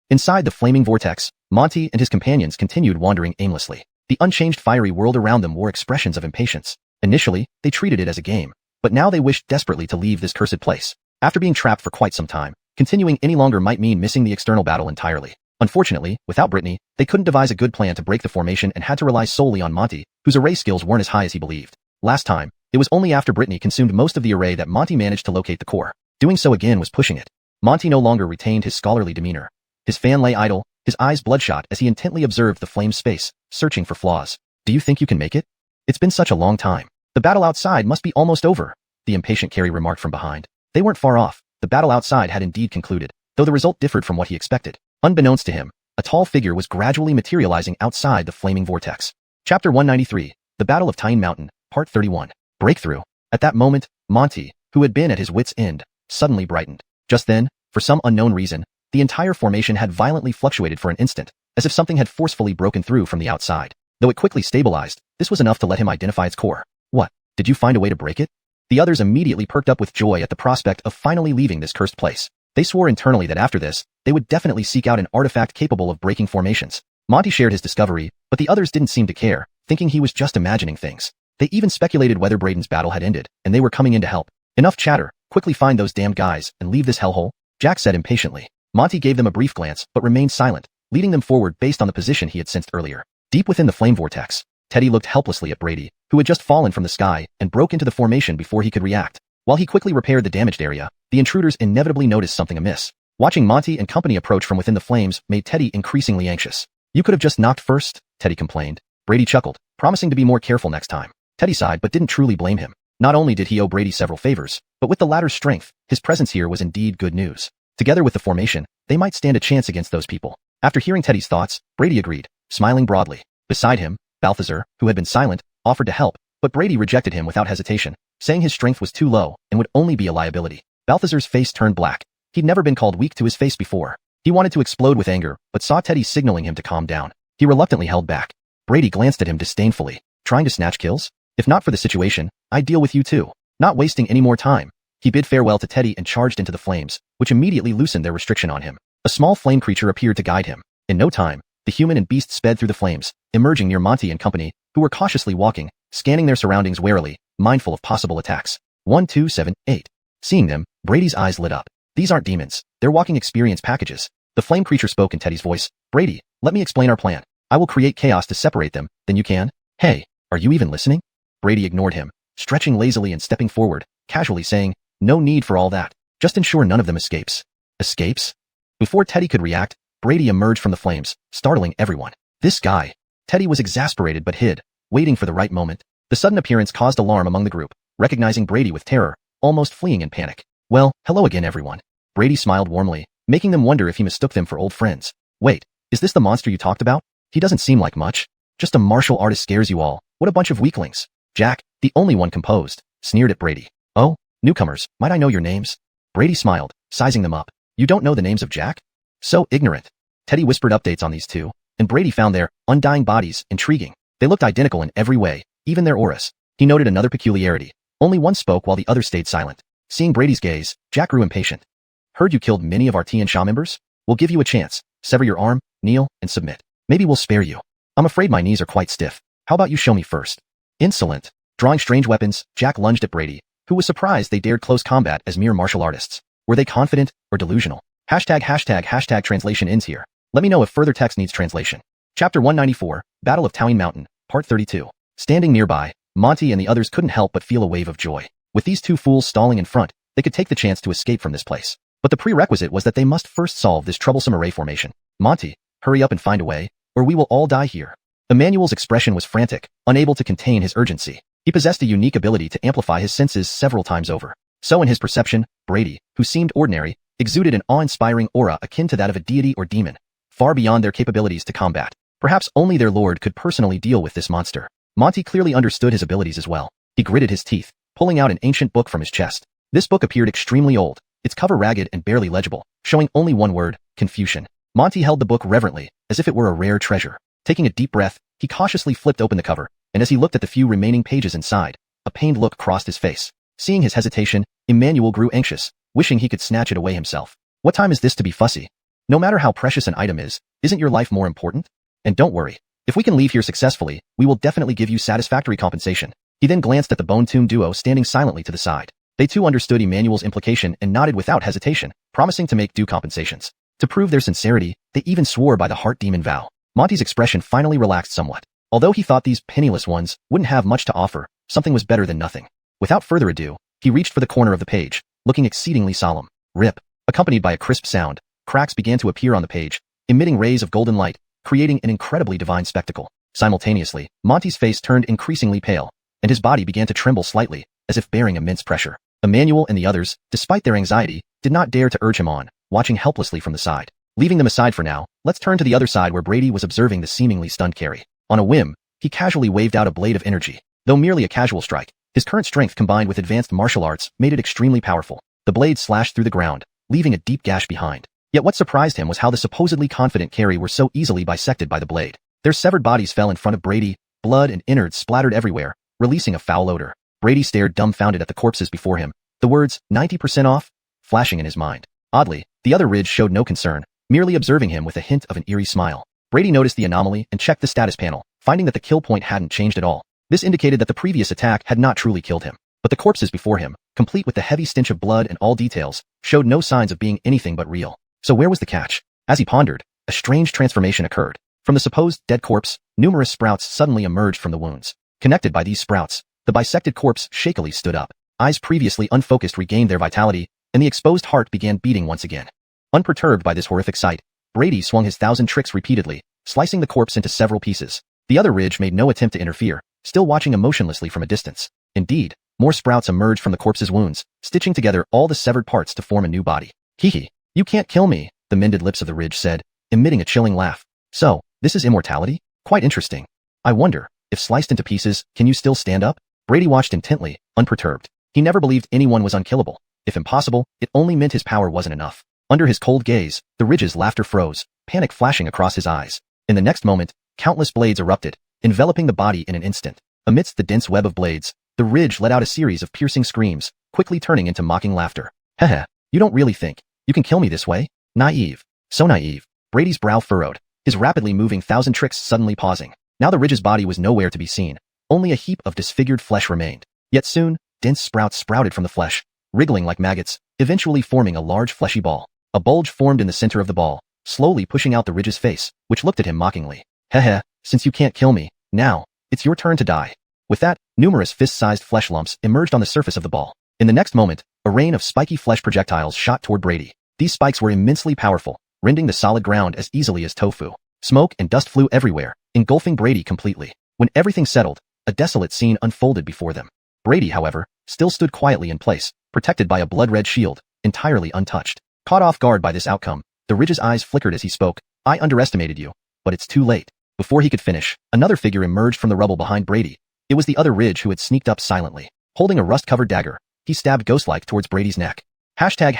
Inside the flaming vortex, Monty and his companions continued wandering aimlessly. The unchanged fiery world around them wore expressions of impatience. Initially, they treated it as a game, but now they wished desperately to leave this cursed place. After being trapped for quite some time, continuing any longer might mean missing the external battle entirely. Unfortunately, without Brittany, they couldn't devise a good plan to break the formation and had to rely solely on Monty, whose array skills weren't as high as he believed. Last time, it was only after Brittany consumed most of the array that Monty managed to locate the core. Doing so again was pushing it. Monty no longer retained his scholarly demeanor. His fan lay idle, his eyes bloodshot as he intently observed the flame space, searching for flaws. Do you think you can make it? It's been such a long time. The battle outside must be almost over, the impatient Carrie remarked from behind. They weren't far off. The battle outside had indeed concluded, though the result differed from what he expected. Unbeknownst to him, a tall figure was gradually materializing outside the flaming vortex. Chapter 193, The Battle of Tyne Mountain, Part 31. Breakthrough. At that moment, Monty, who had been at his wit's end, suddenly brightened. Just then, for some unknown reason, the entire formation had violently fluctuated for an instant, as if something had forcefully broken through from the outside. Though it quickly stabilized, this was enough to let him identify its core. What? Did you find a way to break it? The others immediately perked up with joy at the prospect of finally leaving this cursed place. They swore internally that after this, they would definitely seek out an artifact capable of breaking formations. Monty shared his discovery, but the others didn't seem to care, thinking he was just imagining things. They even speculated whether Braden's battle had ended, and they were coming in to help. Enough chatter, quickly find those damned guys, and leave this hellhole, Jack said impatiently. Monty gave them a brief glance, but remained silent, leading them forward based on the position he had sensed earlier. Deep within the flame vortex, Teddy looked helplessly at Brady, who had just fallen from the sky and broke into the formation before he could react. While he quickly repaired the damaged area, the intruders inevitably noticed something amiss. Watching Monty and company approach from within the flames made Teddy increasingly anxious. You could have just knocked first, Teddy complained. Brady chuckled, promising to be more careful next time. Teddy sighed but didn't truly blame him. Not only did he owe Brady several favors, but with the latter's strength, his presence here was indeed good news. Together with the formation, they might stand a chance against those people. After hearing Teddy's thoughts, Brady agreed, smiling broadly. Beside him, Balthazar, who had been silent, offered to help, but Brady rejected him without hesitation, saying his strength was too low and would only be a liability. Balthazar's face turned black. He'd never been called weak to his face before. He wanted to explode with anger, but saw Teddy signaling him to calm down. He reluctantly held back. Brady glanced at him disdainfully. Trying to snatch kills? If not for the situation, I'd deal with you too. Not wasting any more time. He bid farewell to Teddy and charged into the flames, which immediately loosened their restriction on him. A small flame creature appeared to guide him. In no time, the human and beast sped through the flames, emerging near Monty and company, who were cautiously walking, scanning their surroundings warily, mindful of possible attacks. 1, 2, 7, 8. Seeing them, Brady's eyes lit up. These aren't demons. They're walking experience packages. The flame creature spoke in Teddy's voice. Brady, let me explain our plan. I will create chaos to separate them, then you can. Hey, are you even listening? Brady ignored him, stretching lazily and stepping forward, casually saying, no need for all that. Just ensure none of them escapes. Escapes? Before Teddy could react, Brady emerged from the flames, startling everyone. This guy. Teddy was exasperated but hid, waiting for the right moment. The sudden appearance caused alarm among the group, recognizing Brady with terror, almost fleeing in panic. Well, hello again everyone. Brady smiled warmly, making them wonder if he mistook them for old friends. Wait, is this the monster you talked about? He doesn't seem like much. Just a martial artist scares you all. What a bunch of weaklings. Jack, the only one composed, sneered at Brady. Oh, newcomers, might I know your names? Brady smiled, sizing them up. You don't know the names of Jack? So ignorant. Teddy whispered updates on these two, and Brady found their undying bodies intriguing. They looked identical in every way, even their auras. He noted another peculiarity. Only one spoke while the other stayed silent. Seeing Brady's gaze, Jack grew impatient. Heard you killed many of our Tian Sha members? We'll give you a chance. Sever your arm, kneel, and submit. Maybe we'll spare you. I'm afraid my knees are quite stiff. How about you show me first? Insolent. Drawing strange weapons, Jack lunged at Brady, who was surprised they dared close combat as mere martial artists. Were they confident or delusional? #### translation ends here. Let me know if further text needs translation. Chapter 194, Battle of Towing Mountain, Part 32. Standing nearby, Monty and the others couldn't help but feel a wave of joy. With these two fools stalling in front, they could take the chance to escape from this place. But the prerequisite was that they must first solve this troublesome array formation. Monty, hurry up and find a way, or we will all die here. Emmanuel's expression was frantic, unable to contain his urgency. He possessed a unique ability to amplify his senses several times over. So in his perception, Brady, who seemed ordinary, exuded an awe-inspiring aura akin to that of a deity or demon, far beyond their capabilities to combat. Perhaps only their lord could personally deal with this monster. Monty clearly understood his abilities as well. He gritted his teeth, pulling out an ancient book from his chest. This book appeared extremely old, its cover ragged and barely legible, showing only one word, Confucian. Monty held the book reverently, as if it were a rare treasure. Taking a deep breath, he cautiously flipped open the cover, and as he looked at the few remaining pages inside, a pained look crossed his face. Seeing his hesitation, Emmanuel grew anxious, wishing he could snatch it away himself. What time is this to be fussy? No matter how precious an item is, isn't your life more important? And don't worry. If we can leave here successfully, we will definitely give you satisfactory compensation. He then glanced at the bone-tomb duo standing silently to the side. They too understood Emmanuel's implication and nodded without hesitation, promising to make due compensations. To prove their sincerity, they even swore by the heart demon vow. Monty's expression finally relaxed somewhat. Although he thought these penniless ones wouldn't have much to offer, something was better than nothing. Without further ado, he reached for the corner of the page, looking exceedingly solemn. Rip. Accompanied by a crisp sound, cracks began to appear on the page, emitting rays of golden light, creating an incredibly divine spectacle. Simultaneously, Monty's face turned increasingly pale, and his body began to tremble slightly, as if bearing immense pressure. Emmanuel and the others, despite their anxiety, did not dare to urge him on, watching helplessly from the side. Leaving them aside for now, let's turn to the other side where Brady was observing the seemingly stunned Carrie. On a whim, he casually waved out a blade of energy. Though merely a casual strike, his current strength combined with advanced martial arts made it extremely powerful. The blade slashed through the ground, leaving a deep gash behind. Yet what surprised him was how the supposedly confident Carrie were so easily bisected by the blade. Their severed bodies fell in front of Brady, blood and innards splattered everywhere, releasing a foul odor. Brady stared dumbfounded at the corpses before him, the words, 90% off, flashing in his mind. Oddly, the other Ridge showed no concern, merely observing him with a hint of an eerie smile. Brady noticed the anomaly and checked the status panel, finding that the kill point hadn't changed at all. This indicated that the previous attack had not truly killed him. But the corpses before him, complete with the heavy stench of blood and all details, showed no signs of being anything but real. So where was the catch? As he pondered, a strange transformation occurred. From the supposed dead corpse, numerous sprouts suddenly emerged from the wounds. Connected by these sprouts, the bisected corpse shakily stood up. Eyes previously unfocused regained their vitality, and the exposed heart began beating once again. Unperturbed by this horrific sight, Brady swung his 1,000 tricks repeatedly, slicing the corpse into several pieces. The other Ridge made no attempt to interfere, still watching emotionlessly from a distance. Indeed, more sprouts emerged from the corpse's wounds, stitching together all the severed parts to form a new body. Hee. You can't kill me, the mended lips of the ridge said, emitting a chilling laugh. So, this is immortality? Quite interesting. I wonder, if sliced into pieces, can you still stand up? Brady watched intently, unperturbed. He never believed anyone was unkillable. If impossible, it only meant his power wasn't enough. Under his cold gaze, the ridge's laughter froze, panic flashing across his eyes. In the next moment, countless blades erupted, enveloping the body in an instant. Amidst the dense web of blades, the ridge let out a series of piercing screams, quickly turning into mocking laughter. Heh, you don't really think you can kill me this way? Naive. So naive. Brady's brow furrowed, his rapidly moving thousand tricks suddenly pausing. Now the ridge's body was nowhere to be seen. Only a heap of disfigured flesh remained. Yet soon, dense sprouts sprouted from the flesh, wriggling like maggots, eventually forming a large fleshy ball. A bulge formed in the center of the ball, slowly pushing out the ridge's face, which looked at him mockingly. Heh, since you can't kill me, now, it's your turn to die. With that, numerous fist-sized flesh lumps emerged on the surface of the ball. In the next moment, a rain of spiky flesh projectiles shot toward Brady. These spikes were immensely powerful, rending the solid ground as easily as tofu. Smoke and dust flew everywhere, engulfing Brady completely. When everything settled, a desolate scene unfolded before them. Brady, however, still stood quietly in place, protected by a blood-red shield, entirely untouched. Caught off guard by this outcome, the ridge's eyes flickered as he spoke. I underestimated you, but it's too late. Before he could finish, another figure emerged from the rubble behind Brady. It was the other ridge who had sneaked up silently. Holding a rust-covered dagger, he stabbed ghost-like towards Brady's neck. Hashtag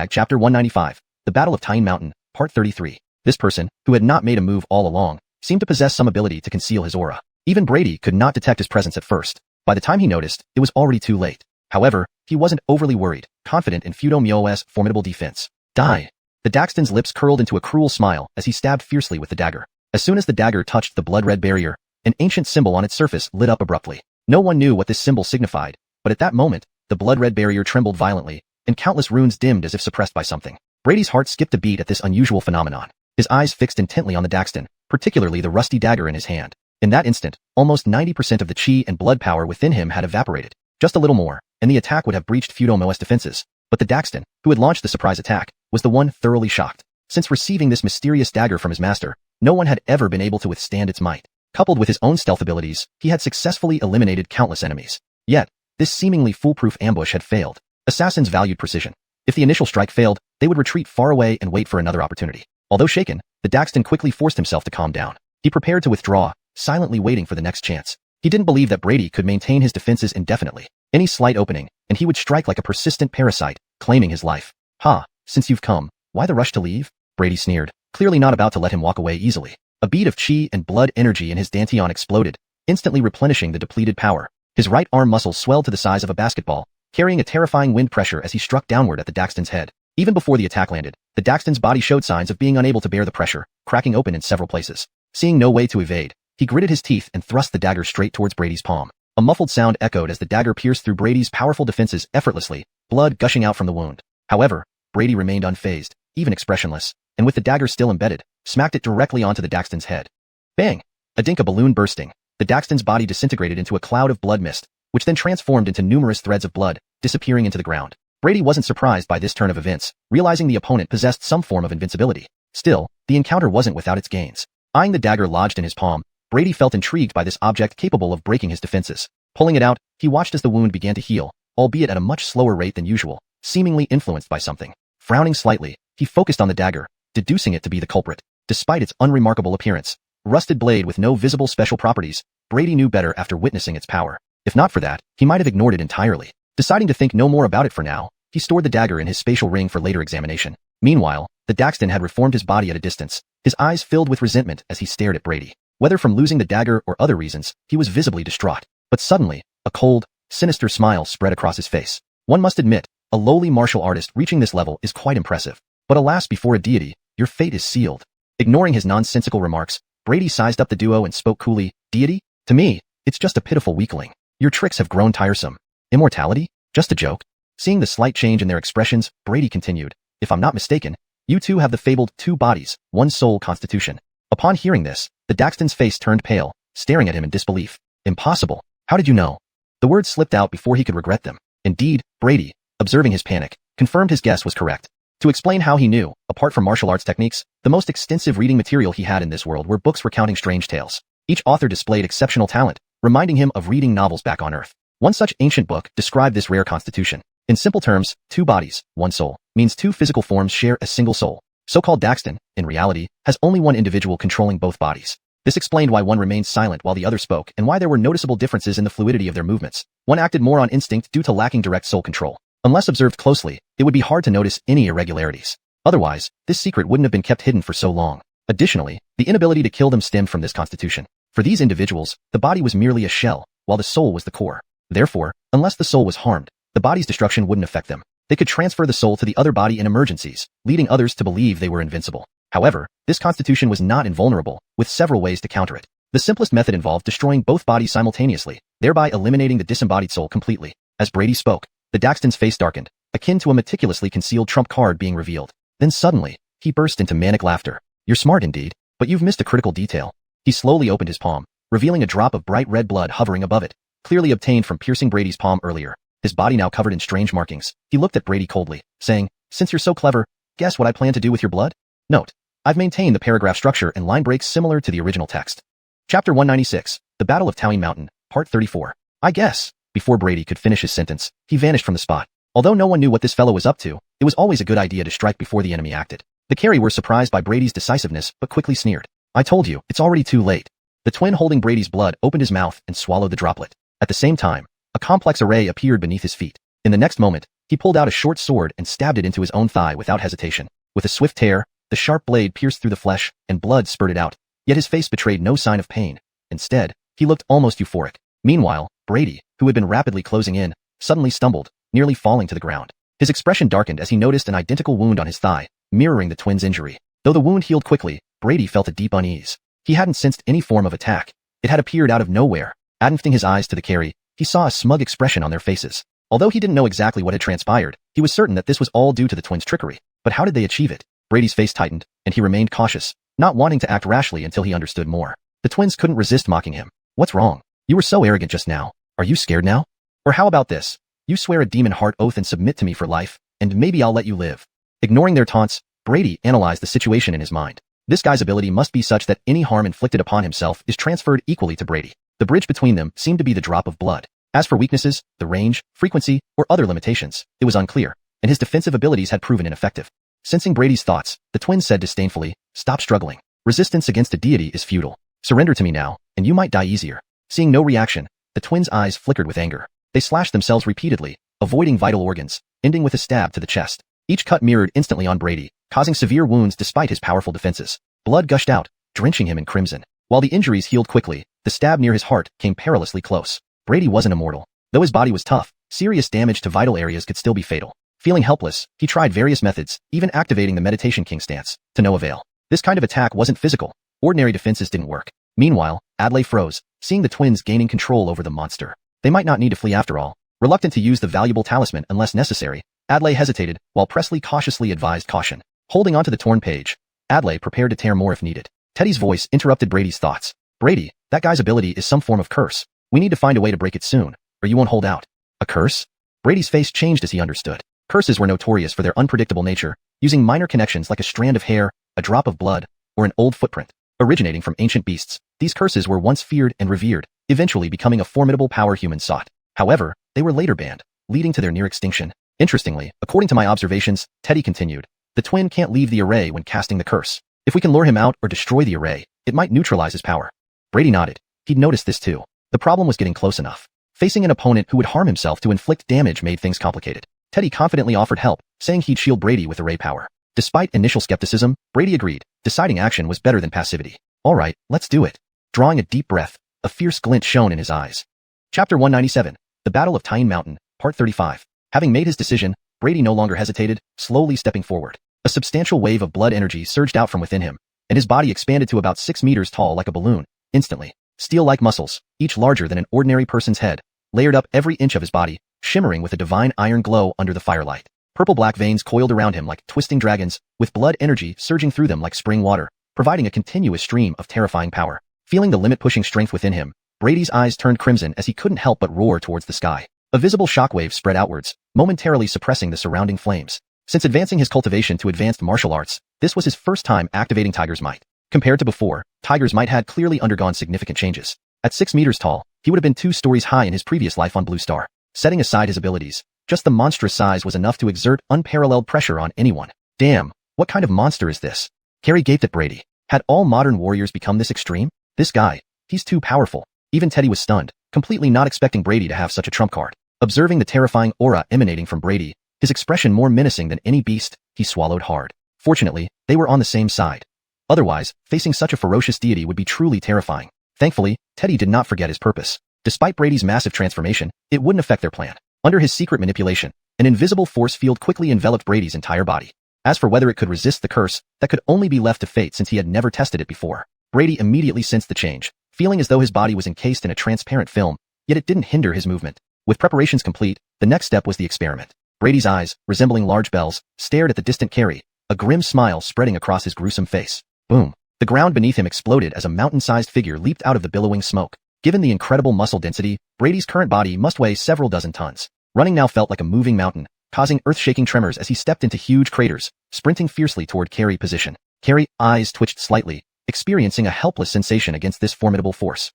Chapter 195, The Battle of Tyne Mountain, Part 33. This person, who had not made a move all along, seemed to possess some ability to conceal his aura. Even Brady could not detect his presence at first. By the time he noticed, it was already too late. However, he wasn't overly worried, confident in Fudo Myo's formidable defense. Die. The Daxton's lips curled into a cruel smile as he stabbed fiercely with the dagger. As soon as the dagger touched the blood-red barrier, an ancient symbol on its surface lit up abruptly. No one knew what this symbol signified, but at that moment, the blood-red barrier trembled violently, and countless runes dimmed as if suppressed by something. Brady's heart skipped a beat at this unusual phenomenon. His eyes fixed intently on the Daxton, particularly the rusty dagger in his hand. In that instant, almost 90% of the chi and blood power within him had evaporated. Just a little more, and the attack would have breached Fudo Myo's defenses. But the Daxton, who had launched the surprise attack, was the one thoroughly shocked. Since receiving this mysterious dagger from his master, no one had ever been able to withstand its might. Coupled with his own stealth abilities, he had successfully eliminated countless enemies. Yet, this seemingly foolproof ambush had failed. Assassins valued precision. If the initial strike failed, they would retreat far away and wait for another opportunity. Although shaken, the Daxton quickly forced himself to calm down. He prepared to withdraw, silently waiting for the next chance. He didn't believe that Brady could maintain his defenses indefinitely. Any slight opening, and he would strike like a persistent parasite, claiming his life. Ha, since you've come, why the rush to leave? Brady sneered, clearly not about to let him walk away easily. A bead of chi and blood energy in his dantian exploded, instantly replenishing the depleted power. His right arm muscles swelled to the size of a basketball, carrying a terrifying wind pressure as he struck downward at the Daxton's head. Even before the attack landed, the Daxton's body showed signs of being unable to bear the pressure, cracking open in several places. Seeing no way to evade, he gritted his teeth and thrust the dagger straight towards Brady's palm. A muffled sound echoed as the dagger pierced through Brady's powerful defenses effortlessly, blood gushing out from the wound. However, Brady remained unfazed, even expressionless, and with the dagger still embedded, smacked it directly onto the Daxton's head. Bang! A Dinka balloon bursting. The Daxton's body disintegrated into a cloud of blood mist, which then transformed into numerous threads of blood, disappearing into the ground. Brady wasn't surprised by this turn of events, realizing the opponent possessed some form of invincibility. Still, the encounter wasn't without its gains. Eyeing the dagger lodged in his palm, Brady felt intrigued by this object capable of breaking his defenses. Pulling it out, he watched as the wound began to heal, albeit at a much slower rate than usual, seemingly influenced by something. Frowning slightly, he focused on the dagger, deducing it to be the culprit. Despite its unremarkable appearance, rusted blade with no visible special properties, Brady knew better after witnessing its power. If not for that, he might have ignored it entirely. Deciding to think no more about it for now, he stored the dagger in his spatial ring for later examination. Meanwhile, the Daxton had reformed his body at a distance, his eyes filled with resentment as he stared at Brady. Whether from losing the dagger or other reasons, he was visibly distraught. But suddenly, a cold, sinister smile spread across his face. One must admit, a lowly martial artist reaching this level is quite impressive. But alas, before a deity, your fate is sealed. Ignoring his nonsensical remarks, Brady sized up the duo and spoke coolly, Deity? To me, it's just a pitiful weakling. Your tricks have grown tiresome. Immortality? Just a joke? Seeing the slight change in their expressions, Brady continued, If I'm not mistaken, you two have the fabled 2 bodies, 1 soul constitution. Upon hearing this, the Daxton's face turned pale, staring at him in disbelief. Impossible. How did you know? The words slipped out before he could regret them. Indeed, Brady, observing his panic, confirmed his guess was correct. To explain how he knew, apart from martial arts techniques, the most extensive reading material he had in this world were books recounting strange tales. Each author displayed exceptional talent, reminding him of reading novels back on Earth. One such ancient book described this rare constitution. In simple terms, two bodies, one soul, means two physical forms share a single soul. So-called Daxton, in reality, has only one individual controlling both bodies. This explained why one remained silent while the other spoke and why there were noticeable differences in the fluidity of their movements. One acted more on instinct due to lacking direct soul control. Unless observed closely, it would be hard to notice any irregularities. Otherwise, this secret wouldn't have been kept hidden for so long. Additionally, the inability to kill them stemmed from this constitution. For these individuals, the body was merely a shell, while the soul was the core. Therefore, unless the soul was harmed, the body's destruction wouldn't affect them. They could transfer the soul to the other body in emergencies, leading others to believe they were invincible. However, this constitution was not invulnerable, with several ways to counter it. The simplest method involved destroying both bodies simultaneously, thereby eliminating the disembodied soul completely. As Brady spoke, the Daxton's face darkened, akin to a meticulously concealed trump card being revealed. Then suddenly, he burst into manic laughter. "You're smart indeed, but you've missed a critical detail." He slowly opened his palm, revealing a drop of bright red blood hovering above it, clearly obtained from piercing Brady's palm earlier. His body now covered in strange markings. He looked at Brady coldly, saying, "Since you're so clever, guess what I plan to do with your blood?" Note: I've maintained the paragraph structure and line breaks similar to the original text. Chapter 196, The Battle of Towing Mountain, Part 34. I guess. Before Brady could finish his sentence, he vanished from the spot. Although no one knew what this fellow was up to, it was always a good idea to strike before the enemy acted. The carry were surprised by Brady's decisiveness but quickly sneered. "I told you, it's already too late." The twin holding Brady's blood opened his mouth and swallowed the droplet. At the same time, a complex array appeared beneath his feet. In the next moment, he pulled out a short sword and stabbed it into his own thigh without hesitation. With a swift tear, the sharp blade pierced through the flesh, and blood spurted out. Yet his face betrayed no sign of pain. Instead, he looked almost euphoric. Meanwhile, Brady, who had been rapidly closing in, suddenly stumbled, nearly falling to the ground. His expression darkened as he noticed an identical wound on his thigh, mirroring the twin's injury. Though the wound healed quickly, Brady felt a deep unease. He hadn't sensed any form of attack. It had appeared out of nowhere. Lifting his eyes to the carry, he saw a smug expression on their faces. Although he didn't know exactly what had transpired, he was certain that this was all due to the twins' trickery. But how did they achieve it? Brady's face tightened, and he remained cautious, not wanting to act rashly until he understood more. The twins couldn't resist mocking him. "What's wrong? You were so arrogant just now. Are you scared now? Or how about this? You swear a demon heart oath and submit to me for life, and maybe I'll let you live." Ignoring their taunts, Brady analyzed the situation in his mind. This guy's ability must be such that any harm inflicted upon himself is transferred equally to Brady. The bridge between them seemed to be the drop of blood. As for weaknesses, the range, frequency, or other limitations, it was unclear, and his defensive abilities had proven ineffective. Sensing Brady's thoughts, the twin said disdainfully, "Stop struggling. Resistance against a deity is futile. Surrender to me now, and you might die easier." Seeing no reaction, the twins' eyes flickered with anger. They slashed themselves repeatedly, avoiding vital organs, ending with a stab to the chest. Each cut mirrored instantly on Brady, causing severe wounds despite his powerful defenses. Blood gushed out, drenching him in crimson. While the injuries healed quickly, the stab near his heart came perilously close. Brady wasn't immortal. Though his body was tough, serious damage to vital areas could still be fatal. Feeling helpless, he tried various methods, even activating the Meditation King stance, to no avail. This kind of attack wasn't physical. Ordinary defenses didn't work. Meanwhile, Adlai froze, seeing the twins gaining control over the monster. They might not need to flee after all. Reluctant to use the valuable talisman unless necessary, Adlai hesitated, while Presley cautiously advised caution. Holding onto the torn page, Adlai prepared to tear more if needed. Teddy's voice interrupted Brady's thoughts. "Brady, that guy's ability is some form of curse. We need to find a way to break it soon, or you won't hold out." "A curse?" Brady's face changed as he understood. Curses were notorious for their unpredictable nature, using minor connections like a strand of hair, a drop of blood, or an old footprint. Originating from ancient beasts, these curses were once feared and revered, eventually becoming a formidable power humans sought. However, they were later banned, leading to their near extinction. Interestingly, according to my observations, Teddy continued, the twin can't leave the array when casting the curse. If we can lure him out or destroy the array, it might neutralize his power. Brady nodded. He'd noticed this too. The problem was getting close enough. Facing an opponent who would harm himself to inflict damage made things complicated. Teddy confidently offered help, saying he'd shield Brady with array power. Despite initial skepticism, Brady agreed, deciding action was better than passivity. All right, let's do it. Drawing a deep breath, a fierce glint shone in his eyes. Chapter 197, The Battle of Towing Mountain, Part 35. Having made his decision, Brady no longer hesitated, slowly stepping forward. A substantial wave of blood energy surged out from within him, and his body expanded to about 6 meters tall like a balloon, instantly. Steel-like muscles, each larger than an ordinary person's head, layered up every inch of his body, shimmering with a divine iron glow under the firelight. Purple-black veins coiled around him like twisting dragons, with blood energy surging through them like spring water, providing a continuous stream of terrifying power. Feeling the limit-pushing strength within him, Brady's eyes turned crimson as he couldn't help but roar towards the sky. A visible shockwave spread outwards, momentarily suppressing the surrounding flames. Since advancing his cultivation to advanced martial arts, this was his first time activating Tiger's Might. Compared to before, Tiger's Might had clearly undergone significant changes. At 6 meters tall, he would have been 2 stories high in his previous life on Blue Star. Setting aside his abilities, Just the monstrous size was enough to exert unparalleled pressure on anyone. Damn, what kind of monster is this? Carrie gaped at Brady. Had all modern warriors become this extreme? This guy, he's too powerful. Even Teddy was stunned, completely not expecting Brady to have such a trump card. Observing the terrifying aura emanating from Brady, his expression more menacing than any beast, he swallowed hard. Fortunately, they were on the same side. Otherwise, facing such a ferocious deity would be truly terrifying. Thankfully, Teddy did not forget his purpose. Despite Brady's massive transformation, it wouldn't affect their plan. Under his secret manipulation, an invisible force field quickly enveloped Brady's entire body. As for whether it could resist the curse, that could only be left to fate since he had never tested it before. Brady immediately sensed the change, feeling as though his body was encased in a transparent film, yet it didn't hinder his movement. With preparations complete, the next step was the experiment. Brady's eyes, resembling large bells, stared at the distant Carrie, a grim smile spreading across his gruesome face. Boom. The ground beneath him exploded as a mountain-sized figure leaped out of the billowing smoke. Given the incredible muscle density, Brady's current body must weigh several dozen tons. Running now felt like a moving mountain, causing earth-shaking tremors as he stepped into huge craters, sprinting fiercely toward Carrie's position. Carrie's eyes twitched slightly, experiencing a helpless sensation against this formidable force.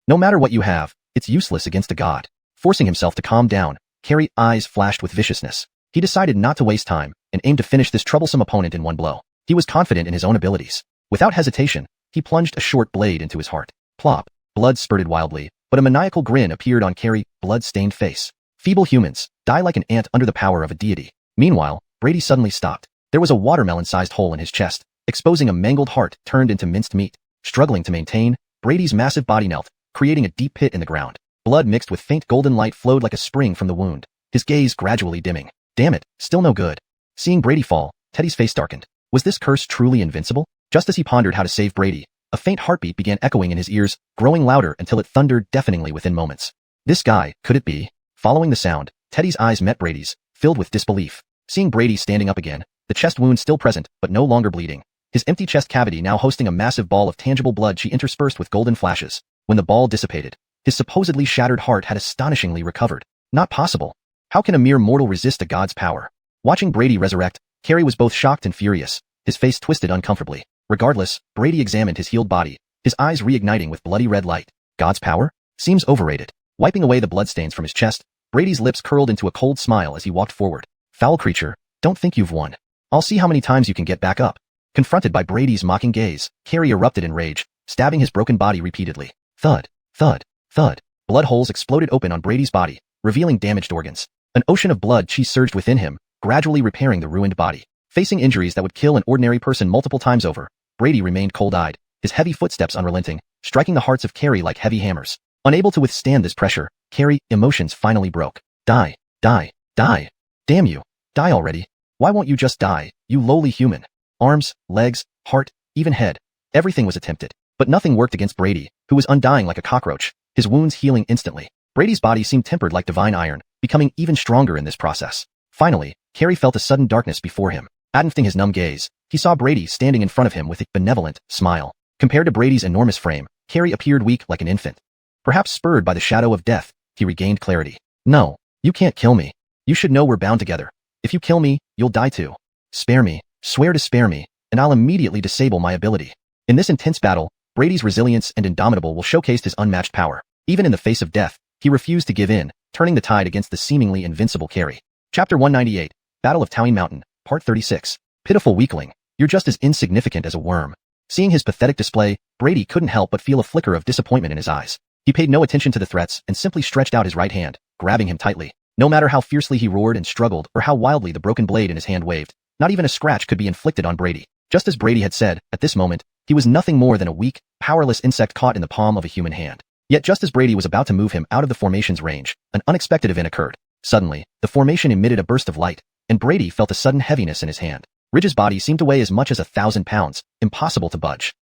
No matter what you have, it's useless against a god. Forcing himself to calm down, Carrie's eyes flashed with viciousness. He decided not to waste time and aimed to finish this troublesome opponent in one blow. He was confident in his own abilities. Without hesitation, he plunged a short blade into his heart. Plop. Blood spurted wildly, but a maniacal grin appeared on Carrie's blood-stained face. Feeble humans, die like an ant under the power of a deity. Meanwhile, Brady suddenly stopped. There was a watermelon-sized hole in his chest, exposing a mangled heart turned into minced meat. Struggling to maintain, Brady's massive body knelt, creating a deep pit in the ground. Blood mixed with faint golden light flowed like a spring from the wound, his gaze gradually dimming. Damn it, still no good. Seeing Brady fall, Teddy's face darkened. Was this curse truly invincible? Just as he pondered how to save Brady, a faint heartbeat began echoing in his ears, growing louder until it thundered deafeningly within moments. This guy, could it be? Following the sound, Teddy's eyes met Brady's, filled with disbelief. Seeing Brady standing up again, the chest wound still present but no longer bleeding, his empty chest cavity now hosting a massive ball of tangible blood she interspersed with golden flashes. When the ball dissipated, his supposedly shattered heart had astonishingly recovered. Not possible. How can a mere mortal resist a god's power? Watching Brady resurrect, Carrie was both shocked and furious, his face twisted uncomfortably. Regardless, Brady examined his healed body, his eyes reigniting with bloody red light. God's power? Seems overrated. Wiping away the bloodstains from his chest, Brady's lips curled into a cold smile as he walked forward. Foul creature, don't think you've won. I'll see how many times you can get back up. Confronted by Brady's mocking gaze, Carrie erupted in rage, stabbing his broken body repeatedly. Thud, thud, thud. Blood holes exploded open on Brady's body, revealing damaged organs. An ocean of blood chi surged within him, gradually repairing the ruined body. Facing injuries that would kill an ordinary person multiple times over, Brady remained cold-eyed, his heavy footsteps unrelenting, striking the hearts of Carrie like heavy hammers. Unable to withstand this pressure, Carrie's emotions finally broke. Die, die, die. Damn you. Die already. Why won't you just die, you lowly human? Arms, legs, heart, even head. Everything was attempted, but nothing worked against Brady, who was undying like a cockroach, his wounds healing instantly. Brady's body seemed tempered like divine iron, becoming even stronger in this process. Finally, Carrie felt a sudden darkness before him. Adamfing his numb gaze, he saw Brady standing in front of him with a benevolent smile. Compared to Brady's enormous frame, Carrie appeared weak like an infant. Perhaps spurred by the shadow of death, he regained clarity. No, you can't kill me. You should know we're bound together. If you kill me, you'll die too. Spare me, swear to spare me, and I'll immediately disable my ability. In this intense battle, Brady's resilience and indomitable will showcased his unmatched power. Even in the face of death, he refused to give in, turning the tide against the seemingly invincible Carrie. Chapter 198, Battle of Towing Mountain, Part 36. Pitiful weakling, you're just as insignificant as a worm. Seeing his pathetic display, Brady couldn't help but feel a flicker of disappointment in his eyes. He paid no attention to the threats and simply stretched out his right hand, grabbing him tightly. No matter how fiercely he roared and struggled or how wildly the broken blade in his hand waved, not even a scratch could be inflicted on Brady. Just as Brady had said, at this moment, he was nothing more than a weak, powerless insect caught in the palm of a human hand. Yet just as Brady was about to move him out of the formation's range, an unexpected event occurred. Suddenly, the formation emitted a burst of light, and Brady felt a sudden heaviness in his hand. Ridge's body seemed to weigh as much as 1,000 pounds, impossible to budge.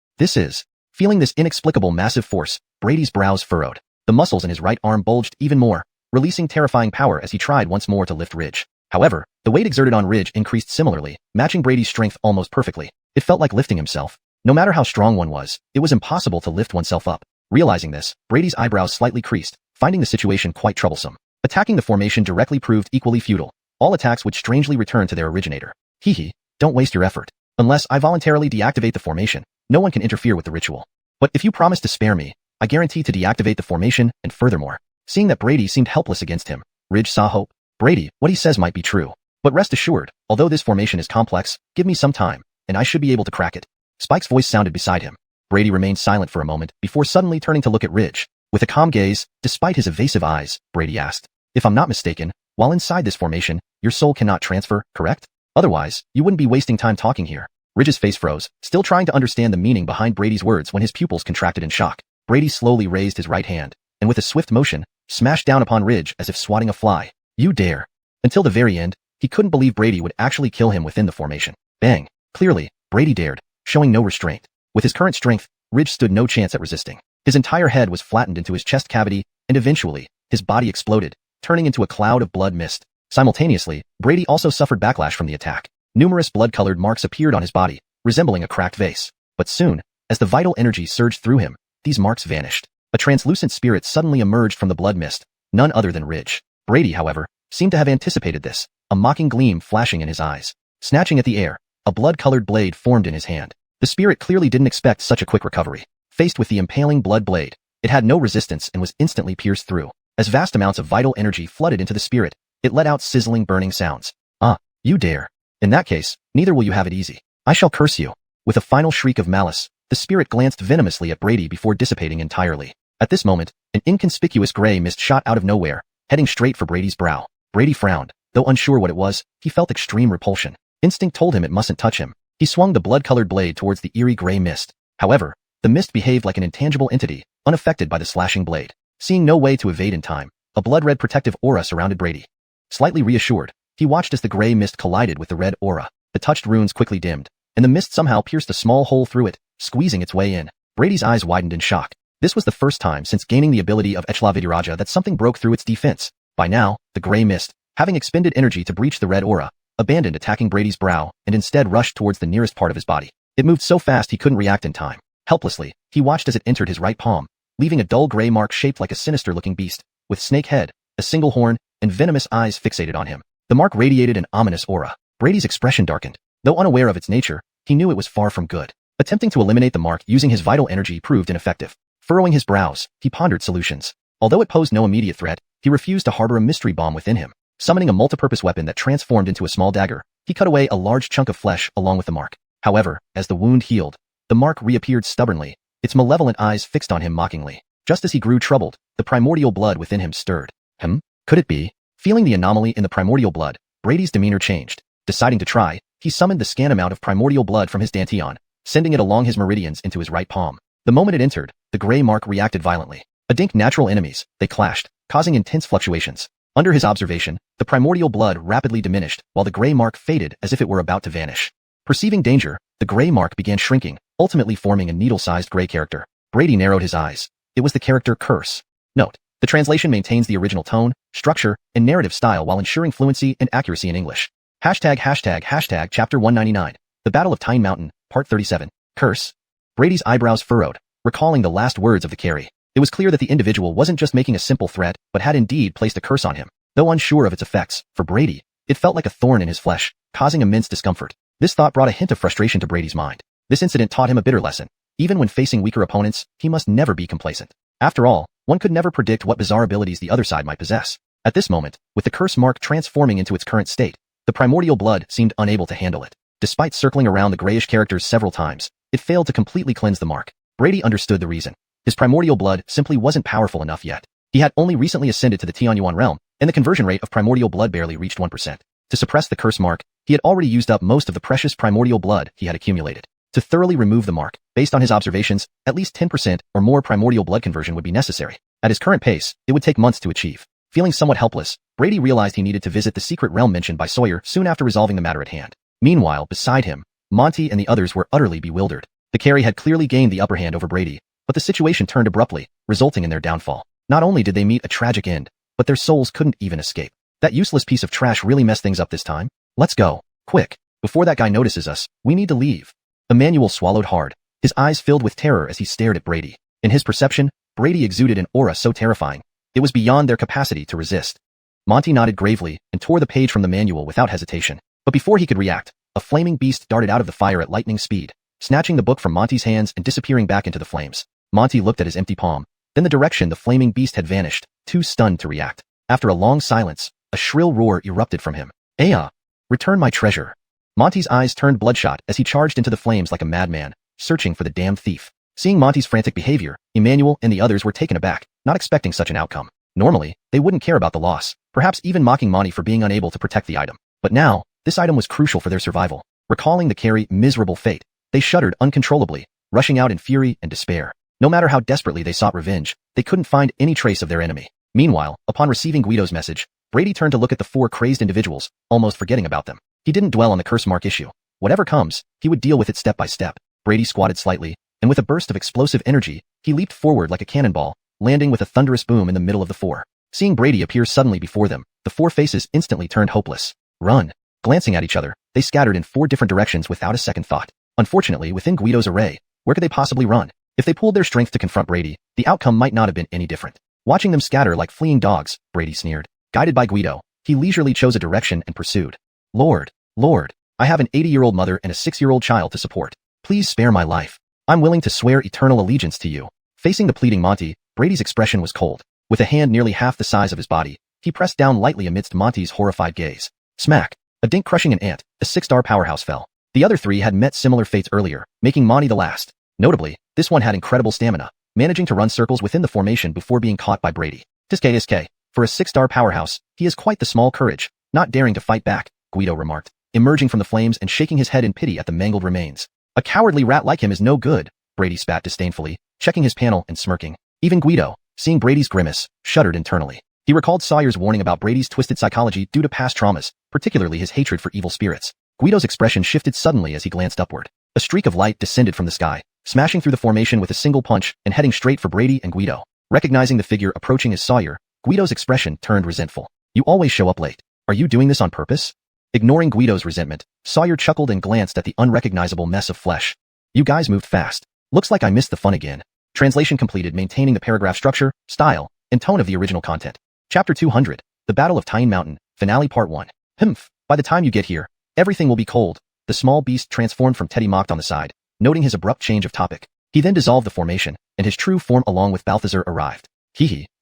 Feeling this inexplicable massive force, Brady's brows furrowed. The muscles in his right arm bulged even more, releasing terrifying power as he tried once more to lift Ridge. However, the weight exerted on Ridge increased similarly, matching Brady's strength almost perfectly. It felt like lifting himself. No matter how strong one was, it was impossible to lift oneself up. Realizing this, Brady's eyebrows slightly creased, finding the situation quite troublesome. Attacking the formation directly proved equally futile. All attacks would strangely return to their originator. Hee, don't waste your effort. Unless I voluntarily deactivate the formation, no one can interfere with the ritual. But if you promise to spare me, I guarantee to deactivate the formation, and furthermore. Seeing that Brady seemed helpless against him, Ridge saw hope. Brady, what he says might be true. But rest assured, although this formation is complex, give me some time, and I should be able to crack it. Spike's voice sounded beside him. Brady remained silent for a moment before suddenly turning to look at Ridge. With a calm gaze, despite his evasive eyes, Brady asked, "If I'm not mistaken, while inside this formation, your soul cannot transfer, correct? Otherwise, you wouldn't be wasting time talking here." Ridge's face froze, still trying to understand the meaning behind Brady's words when his pupils contracted in shock. Brady slowly raised his right hand, and with a swift motion, smashed down upon Ridge as if swatting a fly. "You dare." Until the very end, he couldn't believe Brady would actually kill him within the formation. Bang. Clearly, Brady dared, showing no restraint. With his current strength, Ridge stood no chance at resisting. His entire head was flattened into his chest cavity, and eventually, his body exploded, turning into a cloud of blood mist. Simultaneously, Brady also suffered backlash from the attack. Numerous blood-colored marks appeared on his body, resembling a cracked vase. But soon, as the vital energy surged through him, these marks vanished. A translucent spirit suddenly emerged from the blood mist, none other than Ridge. Brady, however, seemed to have anticipated this, a mocking gleam flashing in his eyes. Snatching at the air, a blood-colored blade formed in his hand. The spirit clearly didn't expect such a quick recovery. Faced with the impaling blood blade, it had no resistance and was instantly pierced through. As vast amounts of vital energy flooded into the spirit, it let out sizzling burning sounds. "Ah, you dare. In that case, neither will you have it easy. I shall curse you." With a final shriek of malice, the spirit glanced venomously at Brady before dissipating entirely. At this moment, an inconspicuous gray mist shot out of nowhere, heading straight for Brady's brow. Brady frowned. Though unsure what it was, he felt extreme repulsion. Instinct told him it mustn't touch him. He swung the blood-colored blade towards the eerie gray mist. However, the mist behaved like an intangible entity, unaffected by the slashing blade. Seeing no way to evade in time, a blood-red protective aura surrounded Brady. Slightly reassured, he watched as the gray mist collided with the red aura. The touched runes quickly dimmed, and the mist somehow pierced a small hole through it, squeezing its way in. Brady's eyes widened in shock. This was the first time since gaining the ability of Echla that something broke through its defense. By now, the gray mist, having expended energy to breach the red aura, abandoned attacking Brady's brow and instead rushed towards the nearest part of his body. It moved so fast he couldn't react in time. Helplessly, he watched as it entered his right palm, leaving a dull gray mark shaped like a sinister-looking beast, with snake head, a single horn, and venomous eyes fixated on him. The mark radiated an ominous aura. Brady's expression darkened. Though unaware of its nature, he knew it was far from good. Attempting to eliminate the mark using his vital energy proved ineffective. Furrowing his brows, he pondered solutions. Although it posed no immediate threat, he refused to harbor a mystery bomb within him. Summoning a multipurpose weapon that transformed into a small dagger, he cut away a large chunk of flesh along with the mark. However, as the wound healed, the mark reappeared stubbornly, its malevolent eyes fixed on him mockingly. Just as he grew troubled, the primordial blood within him stirred. Could it be? Feeling the anomaly in the primordial blood, Brady's demeanor changed. Deciding to try, he summoned the scan amount of primordial blood from his dantian, sending it along his meridians into his right palm. The moment it entered, the gray mark reacted violently. Adink natural enemies, they clashed, causing intense fluctuations. Under his observation, the primordial blood rapidly diminished, while the gray mark faded as if it were about to vanish. Perceiving danger, the gray mark began shrinking, ultimately forming a needle-sized gray character. Brady narrowed his eyes. It was the character Curse. Note: the translation maintains the original tone, structure, and narrative style while ensuring fluency and accuracy in English. ##### Chapter 199. The Battle of Tyne Mountain, Part 37. Curse. Brady's eyebrows furrowed, recalling the last words of the carry. It was clear that the individual wasn't just making a simple threat, but had indeed placed a curse on him. Though unsure of its effects, for Brady, it felt like a thorn in his flesh, causing immense discomfort. This thought brought a hint of frustration to Brady's mind. This incident taught him a bitter lesson. Even when facing weaker opponents, he must never be complacent. After all, one could never predict what bizarre abilities the other side might possess. At this moment, with the curse mark transforming into its current state, the primordial blood seemed unable to handle it. Despite circling around the grayish characters several times, it failed to completely cleanse the mark. Brady understood the reason. His primordial blood simply wasn't powerful enough yet. He had only recently ascended to the xuanhuan realm, and the conversion rate of primordial blood barely reached 1%. To suppress the curse mark, he had already used up most of the precious primordial blood he had accumulated. To thoroughly remove the mark, based on his observations, at least 10% or more primordial blood conversion would be necessary. At his current pace, it would take months to achieve. Feeling somewhat helpless, Brady realized he needed to visit the secret realm mentioned by Sawyer soon after resolving the matter at hand. Meanwhile, beside him, Monty and the others were utterly bewildered. The carry had clearly gained the upper hand over Brady, but the situation turned abruptly, resulting in their downfall. Not only did they meet a tragic end, but their souls couldn't even escape. That useless piece of trash really messed things up this time. Let's go. Quick. Before that guy notices us, we need to leave. Emmanuel swallowed hard, his eyes filled with terror as he stared at Brady. In his perception, Brady exuded an aura so terrifying, it was beyond their capacity to resist. Monty nodded gravely and tore the page from the manual without hesitation. But before he could react, a flaming beast darted out of the fire at lightning speed, snatching the book from Monty's hands and disappearing back into the flames. Monty looked at his empty palm, then the direction the flaming beast had vanished, too stunned to react. After a long silence, a shrill roar erupted from him. Aya! Return my treasure. Monty's eyes turned bloodshot as he charged into the flames like a madman, searching for the damned thief. Seeing Monty's frantic behavior, Emmanuel and the others were taken aback, not expecting such an outcome. Normally, they wouldn't care about the loss, perhaps even mocking Monty for being unable to protect the item. But now, this item was crucial for their survival. Recalling the Carey's miserable fate, they shuddered uncontrollably, rushing out in fury and despair. No matter how desperately they sought revenge, they couldn't find any trace of their enemy. Meanwhile, upon receiving Guido's message, Brady turned to look at the four crazed individuals, almost forgetting about them. He didn't dwell on the curse mark issue. Whatever comes, he would deal with it step by step. Brady squatted slightly, and with a burst of explosive energy, he leaped forward like a cannonball, landing with a thunderous boom in the middle of the four. Seeing Brady appear suddenly before them, the four faces instantly turned hopeless. Run! Glancing at each other, they scattered in four different directions without a second thought. Unfortunately, within Guido's array, where could they possibly run? If they pooled their strength to confront Brady, the outcome might not have been any different. Watching them scatter like fleeing dogs, Brady sneered. Guided by Guido, he leisurely chose a direction and pursued. Lord, I have an 80-year-old mother and a 6-year-old child to support. Please spare my life. I'm willing to swear eternal allegiance to you. Facing the pleading Monty, Brady's expression was cold. With a hand nearly half the size of his body, he pressed down lightly amidst Monty's horrified gaze. Smack! A dink crushing an ant, a 6-star powerhouse fell. The other three had met similar fates earlier, making Monty the last. Notably, this one had incredible stamina, managing to run circles within the formation before being caught by Brady. Tisk. For a 6-star powerhouse, he has quite the small courage, not daring to fight back, Guido remarked, emerging from the flames and shaking his head in pity at the mangled remains. A cowardly rat like him is no good, Brady spat disdainfully, checking his panel and smirking. Even Guido, seeing Brady's grimace, shuddered internally. He recalled Sawyer's warning about Brady's twisted psychology due to past traumas, particularly his hatred for evil spirits. Guido's expression shifted suddenly as he glanced upward. A streak of light descended from the sky, smashing through the formation with a single punch and heading straight for Brady and Guido. Recognizing the figure approaching as Sawyer, Guido's expression turned resentful. You always show up late. Are you doing this on purpose? Ignoring Guido's resentment, Sawyer chuckled and glanced at the unrecognizable mess of flesh. You guys moved fast. Looks like I missed the fun again. Translation completed, maintaining the paragraph structure, style, and tone of the original content. Chapter 200, The Battle of Tyne Mountain, Finale Part 1. By the time you get here, everything will be cold. The small beast transformed from Teddy mocked on the side, noting his abrupt change of topic. He then dissolved the formation, and his true form along with Balthazar arrived.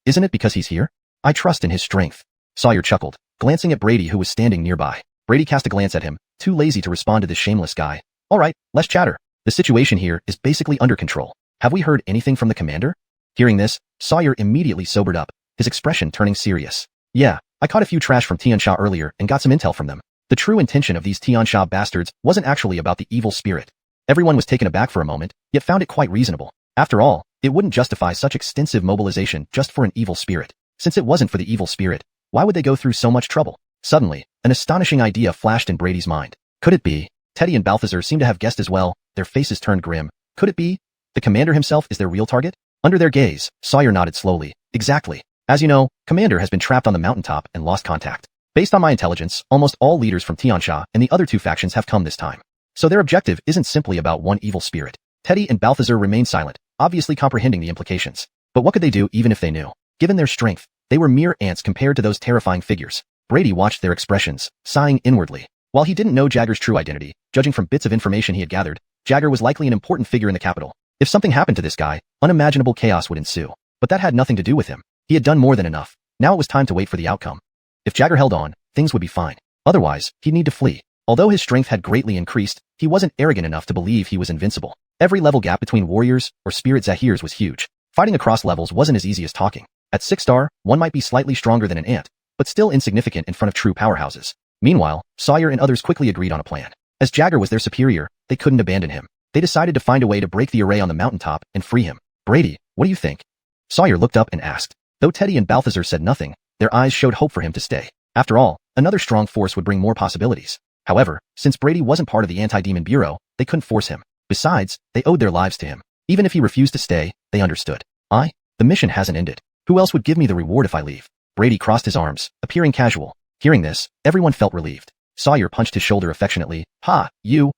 Isn't it because he's here? I trust in his strength. Sawyer chuckled, glancing at Brady who was standing nearby. Brady cast a glance at him, too lazy to respond to this shameless guy. Alright, less chatter. The situation here is basically under control. Have we heard anything from the commander? Hearing this, Sawyer immediately sobered up, his expression turning serious. Yeah, I caught a few trash from Tiansha earlier and got some intel from them. The true intention of these Tiansha bastards wasn't actually about the evil spirit. Everyone was taken aback for a moment, yet found it quite reasonable. After all, it wouldn't justify such extensive mobilization just for an evil spirit. Since it wasn't for the evil spirit, why would they go through so much trouble? Suddenly, an astonishing idea flashed in Brady's mind. Could it be? Teddy and Balthazar seemed to have guessed as well, their faces turned grim. Could it be? The commander himself is their real target? Under their gaze, Sawyer nodded slowly. Exactly. As you know, Commander has been trapped on the mountaintop and lost contact. Based on my intelligence, almost all leaders from Tiansha and the other two factions have come this time. So their objective isn't simply about one evil spirit. Teddy and Balthazar remained silent, obviously comprehending the implications. But what could they do even if they knew? Given their strength, they were mere ants compared to those terrifying figures. Brady watched their expressions, sighing inwardly. While he didn't know Jagger's true identity, judging from bits of information he had gathered, Jagger was likely an important figure in the capital. If something happened to this guy, unimaginable chaos would ensue. But that had nothing to do with him. He had done more than enough. Now it was time to wait for the outcome. If Jagger held on, things would be fine. Otherwise, he'd need to flee. Although his strength had greatly increased, he wasn't arrogant enough to believe he was invincible. Every level gap between warriors or spirit Zahirs was huge. Fighting across levels wasn't as easy as talking. At 6-star, one might be slightly stronger than an ant, but still insignificant in front of true powerhouses. Meanwhile, Sawyer and others quickly agreed on a plan. As Jagger was their superior, they couldn't abandon him. They decided to find a way to break the array on the mountaintop and free him. Brady, what do you think? Sawyer looked up and asked. Though Teddy and Balthazar said nothing, their eyes showed hope for him to stay. After all, another strong force would bring more possibilities. However, since Brady wasn't part of the Anti-Demon Bureau, they couldn't force him. Besides, they owed their lives to him. Even if he refused to stay, they understood. The mission hasn't ended. Who else would give me the reward if I leave? Brady crossed his arms, appearing casual. Hearing this, everyone felt relieved. Sawyer punched his shoulder affectionately. I knew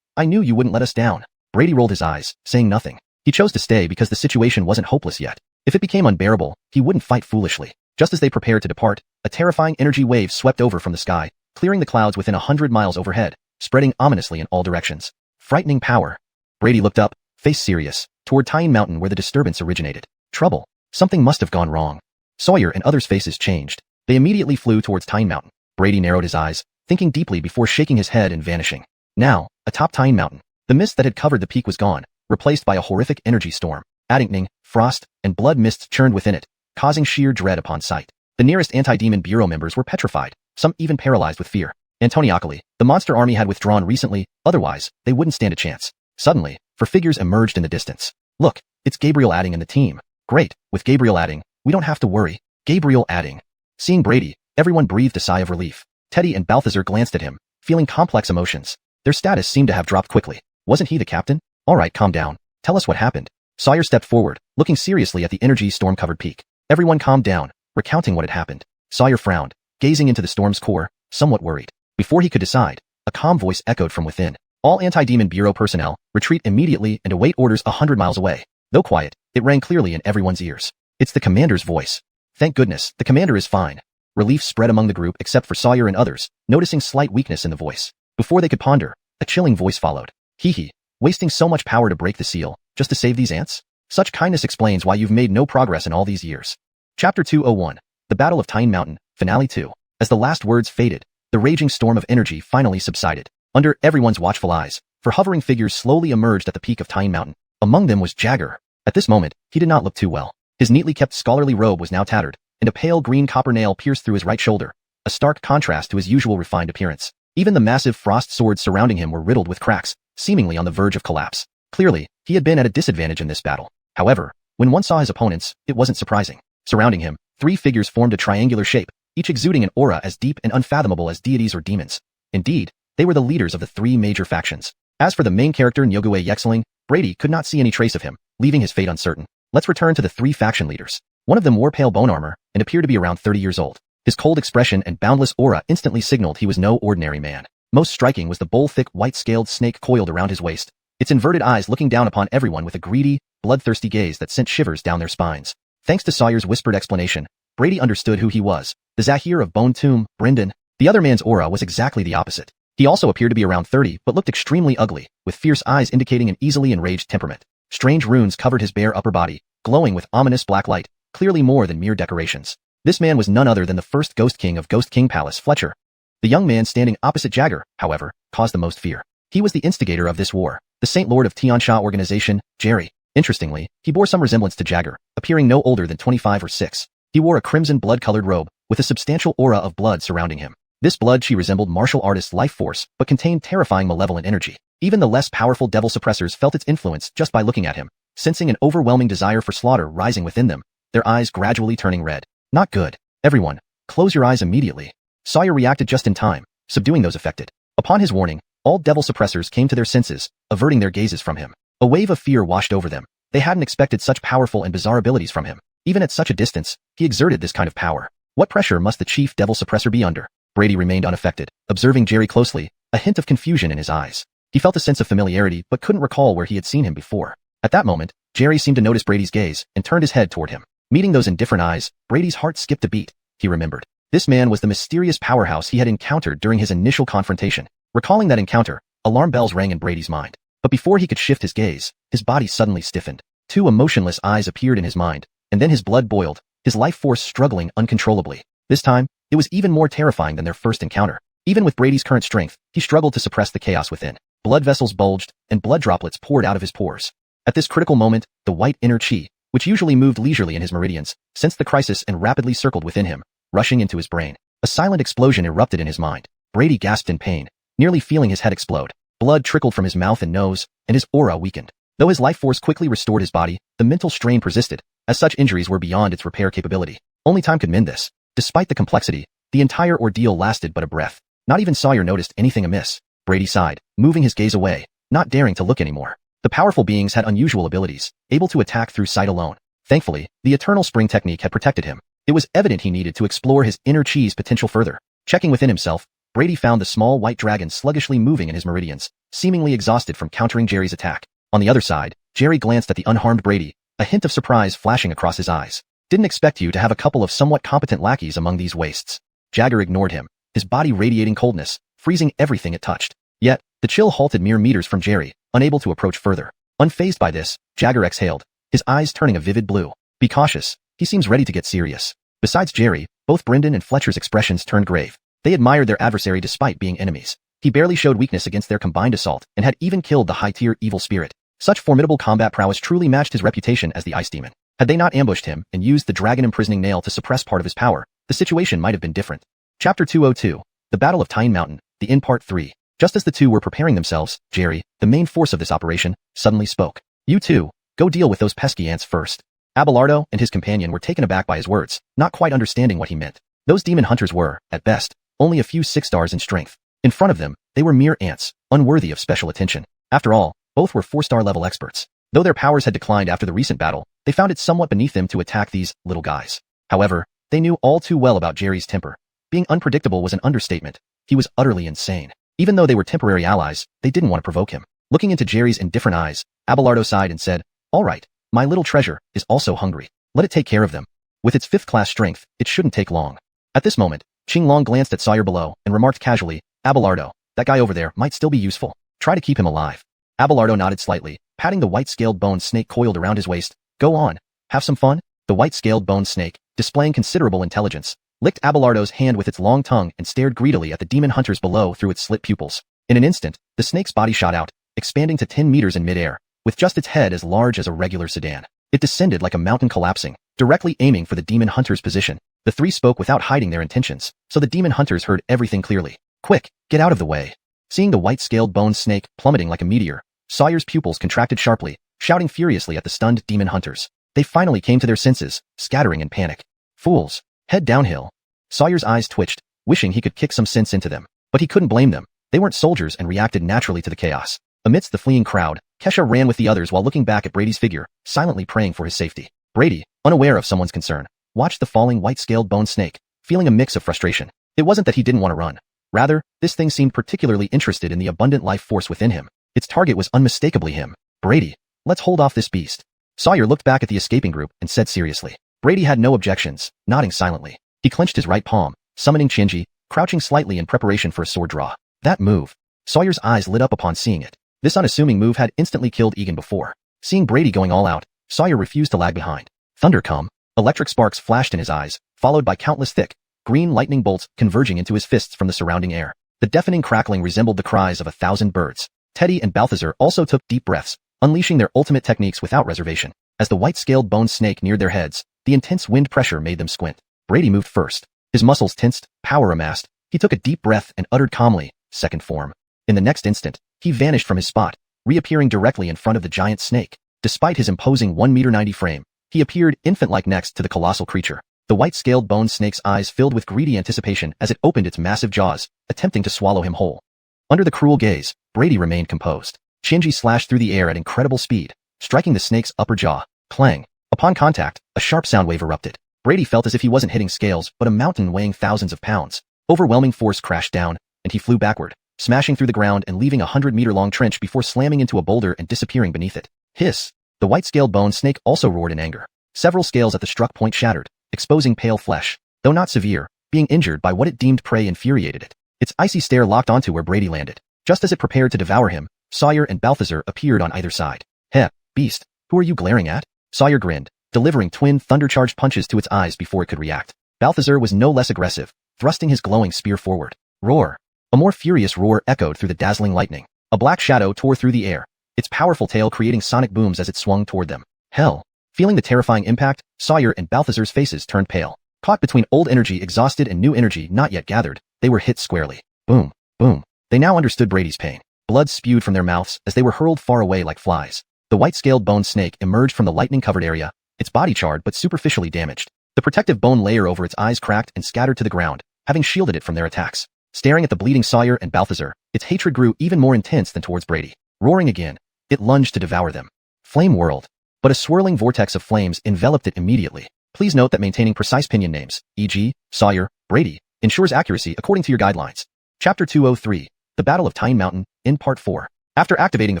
you wouldn't let us down. Brady rolled his eyes, saying nothing. He chose to stay because the situation wasn't hopeless yet. If it became unbearable, he wouldn't fight foolishly. Just as they prepared to depart, a terrifying energy wave swept over from the sky, clearing the clouds within 100 miles overhead, spreading ominously in all directions. Frightening power. Brady looked up, face serious, toward Tyne Mountain where the disturbance originated. Trouble. Something must have gone wrong. Sawyer and others' faces changed. They immediately flew towards Tyne Mountain. Brady narrowed his eyes, thinking deeply before shaking his head and vanishing. Now, atop Tine Mountain, the mist that had covered the peak was gone, replaced by a horrific energy storm. Addington, frost, and blood mists churned within it, causing sheer dread upon sight. The nearest anti-demon bureau members were petrified, some even paralyzed with fear. Antoniacally, the monster army had withdrawn recently, otherwise, they wouldn't stand a chance. Suddenly, four figures emerged in the distance. Look, it's Gabriel Adding and the team. Great, with Gabriel Adding, we don't have to worry. Gabriel Adding. Seeing Brady, everyone breathed a sigh of relief. Teddy and Balthazar glanced at him, feeling complex emotions. Their status seemed to have dropped quickly. Wasn't he the captain? All right, calm down. Tell us what happened. Sawyer stepped forward, looking seriously at the energy storm-covered peak. Everyone calmed down, recounting what had happened. Sawyer frowned, gazing into the storm's core, somewhat worried. Before he could decide, a calm voice echoed from within. All anti-demon bureau personnel, retreat immediately and await orders 100 miles away. Though quiet, it rang clearly in everyone's ears. It's the commander's voice. Thank goodness, the commander is fine. Relief spread among the group except for Sawyer and others, noticing slight weakness in the voice. Before they could ponder, a chilling voice followed. Hee, wasting so much power to break the seal, just to save these ants? Such kindness explains why you've made no progress in all these years. Chapter 201. The Battle of Tine Mountain, Finale 2. As the last words faded, the raging storm of energy finally subsided. Under everyone's watchful eyes, four hovering figures slowly emerged at the peak of Tine Mountain. Among them was Jagger. At this moment, he did not look too well. His neatly kept scholarly robe was now tattered, and a pale green copper nail pierced through his right shoulder, a stark contrast to his usual refined appearance. Even the massive frost swords surrounding him were riddled with cracks, seemingly on the verge of collapse. Clearly, he had been at a disadvantage in this battle. However, when one saw his opponents, it wasn't surprising. Surrounding him, three figures formed a triangular shape, each exuding an aura as deep and unfathomable as deities or demons. Indeed, they were the leaders of the three major factions. As for the main character Nyogue Yexling, Brady could not see any trace of him, leaving his fate uncertain. Let's return to the three faction leaders. One of them wore pale bone armor and appeared to be around 30 years old. His cold expression and boundless aura instantly signaled he was no ordinary man. Most striking was the bull-thick white-scaled snake coiled around his waist, its inverted eyes looking down upon everyone with a greedy, bloodthirsty gaze that sent shivers down their spines. Thanks to Sawyer's whispered explanation, Brady understood who he was, the Zahir of Bone Tomb, Brendan. The other man's aura was exactly the opposite. He also appeared to be around 30 but looked extremely ugly, with fierce eyes indicating an easily enraged temperament. Strange runes covered his bare upper body, glowing with ominous black light, clearly more than mere decorations. This man was none other than the first Ghost King of Ghost King Palace, Fletcher. The young man standing opposite Jagger, however, caused the most fear. He was the instigator of this war, the Saint Lord of Tiansha organization, Jerry. Interestingly, he bore some resemblance to Jagger, appearing no older than 25 or 6. He wore a crimson blood-colored robe, with a substantial aura of blood surrounding him. This blood chi resembled martial artist's life force, but contained terrifying malevolent energy. Even the less powerful devil suppressors felt its influence just by looking at him, sensing an overwhelming desire for slaughter rising within them, their eyes gradually turning red. Not good. Everyone, close your eyes immediately. Sawyer reacted just in time, subduing those affected. Upon his warning, all devil suppressors came to their senses, averting their gazes from him. A wave of fear washed over them. They hadn't expected such powerful and bizarre abilities from him. Even at such a distance, he exerted this kind of power. What pressure must the chief devil suppressor be under? Brady remained unaffected, observing Jerry closely, a hint of confusion in his eyes. He felt a sense of familiarity but couldn't recall where he had seen him before. At that moment, Jerry seemed to notice Brady's gaze and turned his head toward him. Meeting those indifferent eyes, Brady's heart skipped a beat. He remembered. This man was the mysterious powerhouse he had encountered during his initial confrontation. Recalling that encounter, alarm bells rang in Brady's mind. But before he could shift his gaze, his body suddenly stiffened. Two emotionless eyes appeared in his mind, and then his blood boiled, his life force struggling uncontrollably. This time, it was even more terrifying than their first encounter. Even with Brady's current strength, he struggled to suppress the chaos within. Blood vessels bulged, and blood droplets poured out of his pores. At this critical moment, the white inner chi, which usually moved leisurely in his meridians, sensed the crisis and rapidly circled within him, rushing into his brain. A silent explosion erupted in his mind. Brady gasped in pain, nearly feeling his head explode. Blood trickled from his mouth and nose, and his aura weakened. Though his life force quickly restored his body, the mental strain persisted, as such injuries were beyond its repair capability. Only time could mend this. Despite the complexity, the entire ordeal lasted but a breath. Not even Sawyer noticed anything amiss. Brady sighed, moving his gaze away, not daring to look anymore. The powerful beings had unusual abilities, able to attack through sight alone. Thankfully, the Eternal Spring technique had protected him. It was evident he needed to explore his inner chi's potential further. Checking within himself, Brady found the small white dragon sluggishly moving in his meridians, seemingly exhausted from countering Jerry's attack. On the other side, Jerry glanced at the unharmed Brady, a hint of surprise flashing across his eyes. Didn't expect you to have a couple of somewhat competent lackeys among these wastes. Jagger ignored him, his body radiating coldness, freezing everything it touched. Yet, the chill halted mere meters from Jerry, unable to approach further. Unfazed by this, Jagger exhaled, his eyes turning a vivid blue. Be cautious, he seems ready to get serious. Besides Jerry, both Brendan and Fletcher's expressions turned grave. They admired their adversary despite being enemies. He barely showed weakness against their combined assault and had even killed the high-tier evil spirit. Such formidable combat prowess truly matched his reputation as the Ice Demon. Had they not ambushed him and used the dragon imprisoning nail to suppress part of his power, the situation might have been different. Chapter 202. The Battle of Tyne Mountain, the End Part 3. Just as the two were preparing themselves, Jerry, the main force of this operation, suddenly spoke. You two, go deal with those pesky ants first. Abelardo and his companion were taken aback by his words, not quite understanding what he meant. Those demon hunters were, at best, only a few 6 stars in strength. In front of them, they were mere ants, unworthy of special attention. After all, both were 4-star level experts. Though their powers had declined after the recent battle, they found it somewhat beneath them to attack these little guys. However, they knew all too well about Jerry's temper. Being unpredictable was an understatement. He was utterly insane. Even though they were temporary allies, they didn't want to provoke him. Looking into Jerry's indifferent eyes, Abelardo sighed and said, all right, my little treasure is also hungry. Let it take care of them. With its 5th-class strength, it shouldn't take long. At this moment, Qinglong glanced at Sawyer below and remarked casually, Abelardo, that guy over there might still be useful. Try to keep him alive. Abelardo nodded slightly, patting the white-scaled bone snake coiled around his waist. Go on. Have some fun? The white-scaled bone snake, displaying considerable intelligence, licked Abelardo's hand with its long tongue and stared greedily at the demon hunters below through its slit pupils. In an instant, the snake's body shot out, expanding to 10 meters in midair, with just its head as large as a regular sedan. It descended like a mountain collapsing, directly aiming for the demon hunter's position. The three spoke without hiding their intentions, so the demon hunters heard everything clearly. Quick, get out of the way. Seeing the white-scaled bone snake plummeting like a meteor, Sawyer's pupils contracted sharply, shouting furiously at the stunned demon hunters. They finally came to their senses, scattering in panic. Fools, head downhill. Sawyer's eyes twitched, wishing he could kick some sense into them. But he couldn't blame them. They weren't soldiers and reacted naturally to the chaos. Amidst the fleeing crowd, Kesha ran with the others while looking back at Brady's figure, silently praying for his safety. Brady, unaware of someone's concern, watched the falling white-scaled bone snake, feeling a mix of frustration. It wasn't that he didn't want to run. Rather, this thing seemed particularly interested in the abundant life force within him. Its target was unmistakably him. Brady, let's hold off this beast. Sawyer looked back at the escaping group and said seriously. Brady had no objections, nodding silently. He clenched his right palm, summoning Chenji, crouching slightly in preparation for a sword draw. That move. Sawyer's eyes lit up upon seeing it. This unassuming move had instantly killed Egan before. Seeing Brady going all out, Sawyer refused to lag behind. Thunder come. Electric sparks flashed in his eyes, followed by countless thick, green lightning bolts converging into his fists from the surrounding air. The deafening crackling resembled the cries of 1,000 birds. Teddy and Balthazar also took deep breaths, unleashing their ultimate techniques without reservation. As the white-scaled bone snake neared their heads, the intense wind pressure made them squint. Brady moved first. His muscles tensed, power amassed. He took a deep breath and uttered calmly, second form. In the next instant, he vanished from his spot, reappearing directly in front of the giant snake. Despite his imposing 1.90 m frame, he appeared infant-like next to the colossal creature. The white-scaled bone snake's eyes filled with greedy anticipation as it opened its massive jaws, attempting to swallow him whole. Under the cruel gaze, Brady remained composed. Shinji slashed through the air at incredible speed, striking the snake's upper jaw. Clang. Upon contact, a sharp sound wave erupted. Brady felt as if he wasn't hitting scales, but a mountain weighing thousands of pounds. Overwhelming force crashed down, and he flew backward, smashing through the ground and leaving a 100-meter-long trench before slamming into a boulder and disappearing beneath it. Hiss. The white-scaled bone snake also roared in anger. Several scales at the struck point shattered, exposing pale flesh. Though not severe, being injured by what it deemed prey infuriated it. Its icy stare locked onto where Brady landed. Just as it prepared to devour him, Sawyer and Balthazar appeared on either side. Heh, beast, who are you glaring at? Sawyer grinned, delivering twin thunder-charged punches to its eyes before it could react. Balthazar was no less aggressive, thrusting his glowing spear forward. Roar. A more furious roar echoed through the dazzling lightning. A black shadow tore through the air, its powerful tail creating sonic booms as it swung toward them. Hell. Feeling the terrifying impact, Sawyer and Balthazar's faces turned pale. Caught between old energy exhausted and new energy not yet gathered, they were hit squarely. Boom. Boom. They now understood Brady's pain. Blood spewed from their mouths as they were hurled far away like flies. The white-scaled bone snake emerged from the lightning-covered area, its body charred but superficially damaged. The protective bone layer over its eyes cracked and scattered to the ground, having shielded it from their attacks. Staring at the bleeding Sawyer and Balthazar, its hatred grew even more intense than towards Brady. Roaring again, it lunged to devour them. Flame whirled. But a swirling vortex of flames enveloped it immediately. Please note that maintaining precise pinion names, e.g., Sawyer, Brady, ensures accuracy according to your guidelines. Chapter 203, The Battle of Tyne Mountain, in Part 4. After activating the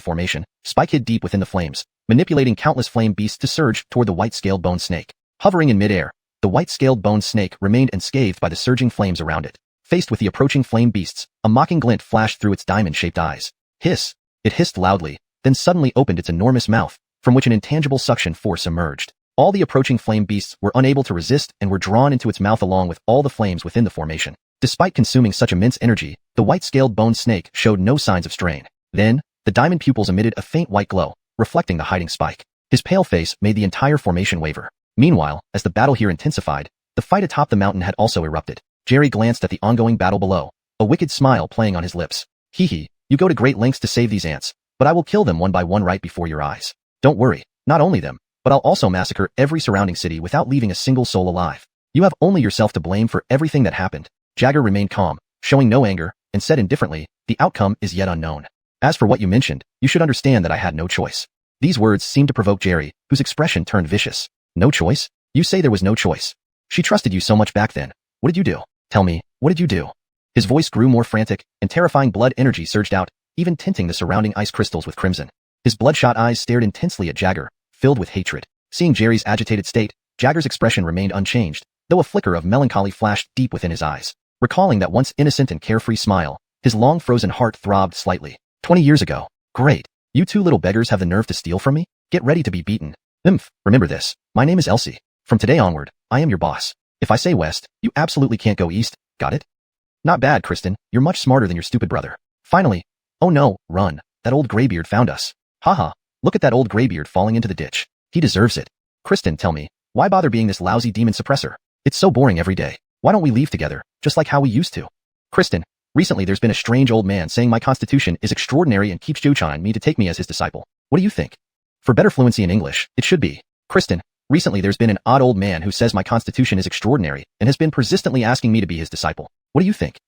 formation, Spike hid deep within the flames, manipulating countless flame beasts to surge toward the white-scaled bone snake. Hovering in midair, the white-scaled bone snake remained unscathed by the surging flames around it. Faced with the approaching flame beasts, a mocking glint flashed through its diamond-shaped eyes. Hiss! It hissed loudly, then suddenly opened its enormous mouth, from which an intangible suction force emerged. All the approaching flame beasts were unable to resist and were drawn into its mouth along with all the flames within the formation. Despite consuming such immense energy, the white-scaled bone snake showed no signs of strain. Then, the diamond pupils emitted a faint white glow, reflecting the hiding spike. His pale face made the entire formation waver. Meanwhile, as the battle here intensified, the fight atop the mountain had also erupted. Jerry glanced at the ongoing battle below, a wicked smile playing on his lips. Hee hee, you go to great lengths to save these ants, but I will kill them one by one right before your eyes. Don't worry, not only them, but I'll also massacre every surrounding city without leaving a single soul alive. You have only yourself to blame for everything that happened. Jagger remained calm, showing no anger, and said indifferently, the outcome is yet unknown. As for what you mentioned, you should understand that I had no choice. These words seemed to provoke Jerry, whose expression turned vicious. No choice? You say there was no choice. She trusted you so much back then. What did you do? Tell me, what did you do? His voice grew more frantic, and terrifying blood energy surged out, even tinting the surrounding ice crystals with crimson. His bloodshot eyes stared intensely at Jagger, filled with hatred. Seeing Jerry's agitated state, Jagger's expression remained unchanged, though a flicker of melancholy flashed deep within his eyes. Recalling that once innocent and carefree smile, his long-frozen heart throbbed slightly. 20 years ago. Great. You two little beggars have the nerve to steal from me? Get ready to be beaten. Remember this. My name is Elsie. From today onward, I am your boss. If I say west, you absolutely can't go east, got it? Not bad, Kristen. You're much smarter than your stupid brother. Finally. Oh no, run. That old graybeard found us. Haha. Look at that old graybeard falling into the ditch. He deserves it. Kristen, tell me, why bother being this lousy demon suppressor? It's so boring every day. Why don't we leave together, just like how we used to? Kristen, recently there's been a strange old man saying my constitution is extraordinary and keeps xiuxian me to take me as his disciple. What do you think? For better fluency in English, it should be. Kristen, recently there's been an odd old man who says my constitution is extraordinary and has been persistently asking me to be his disciple. What do you think?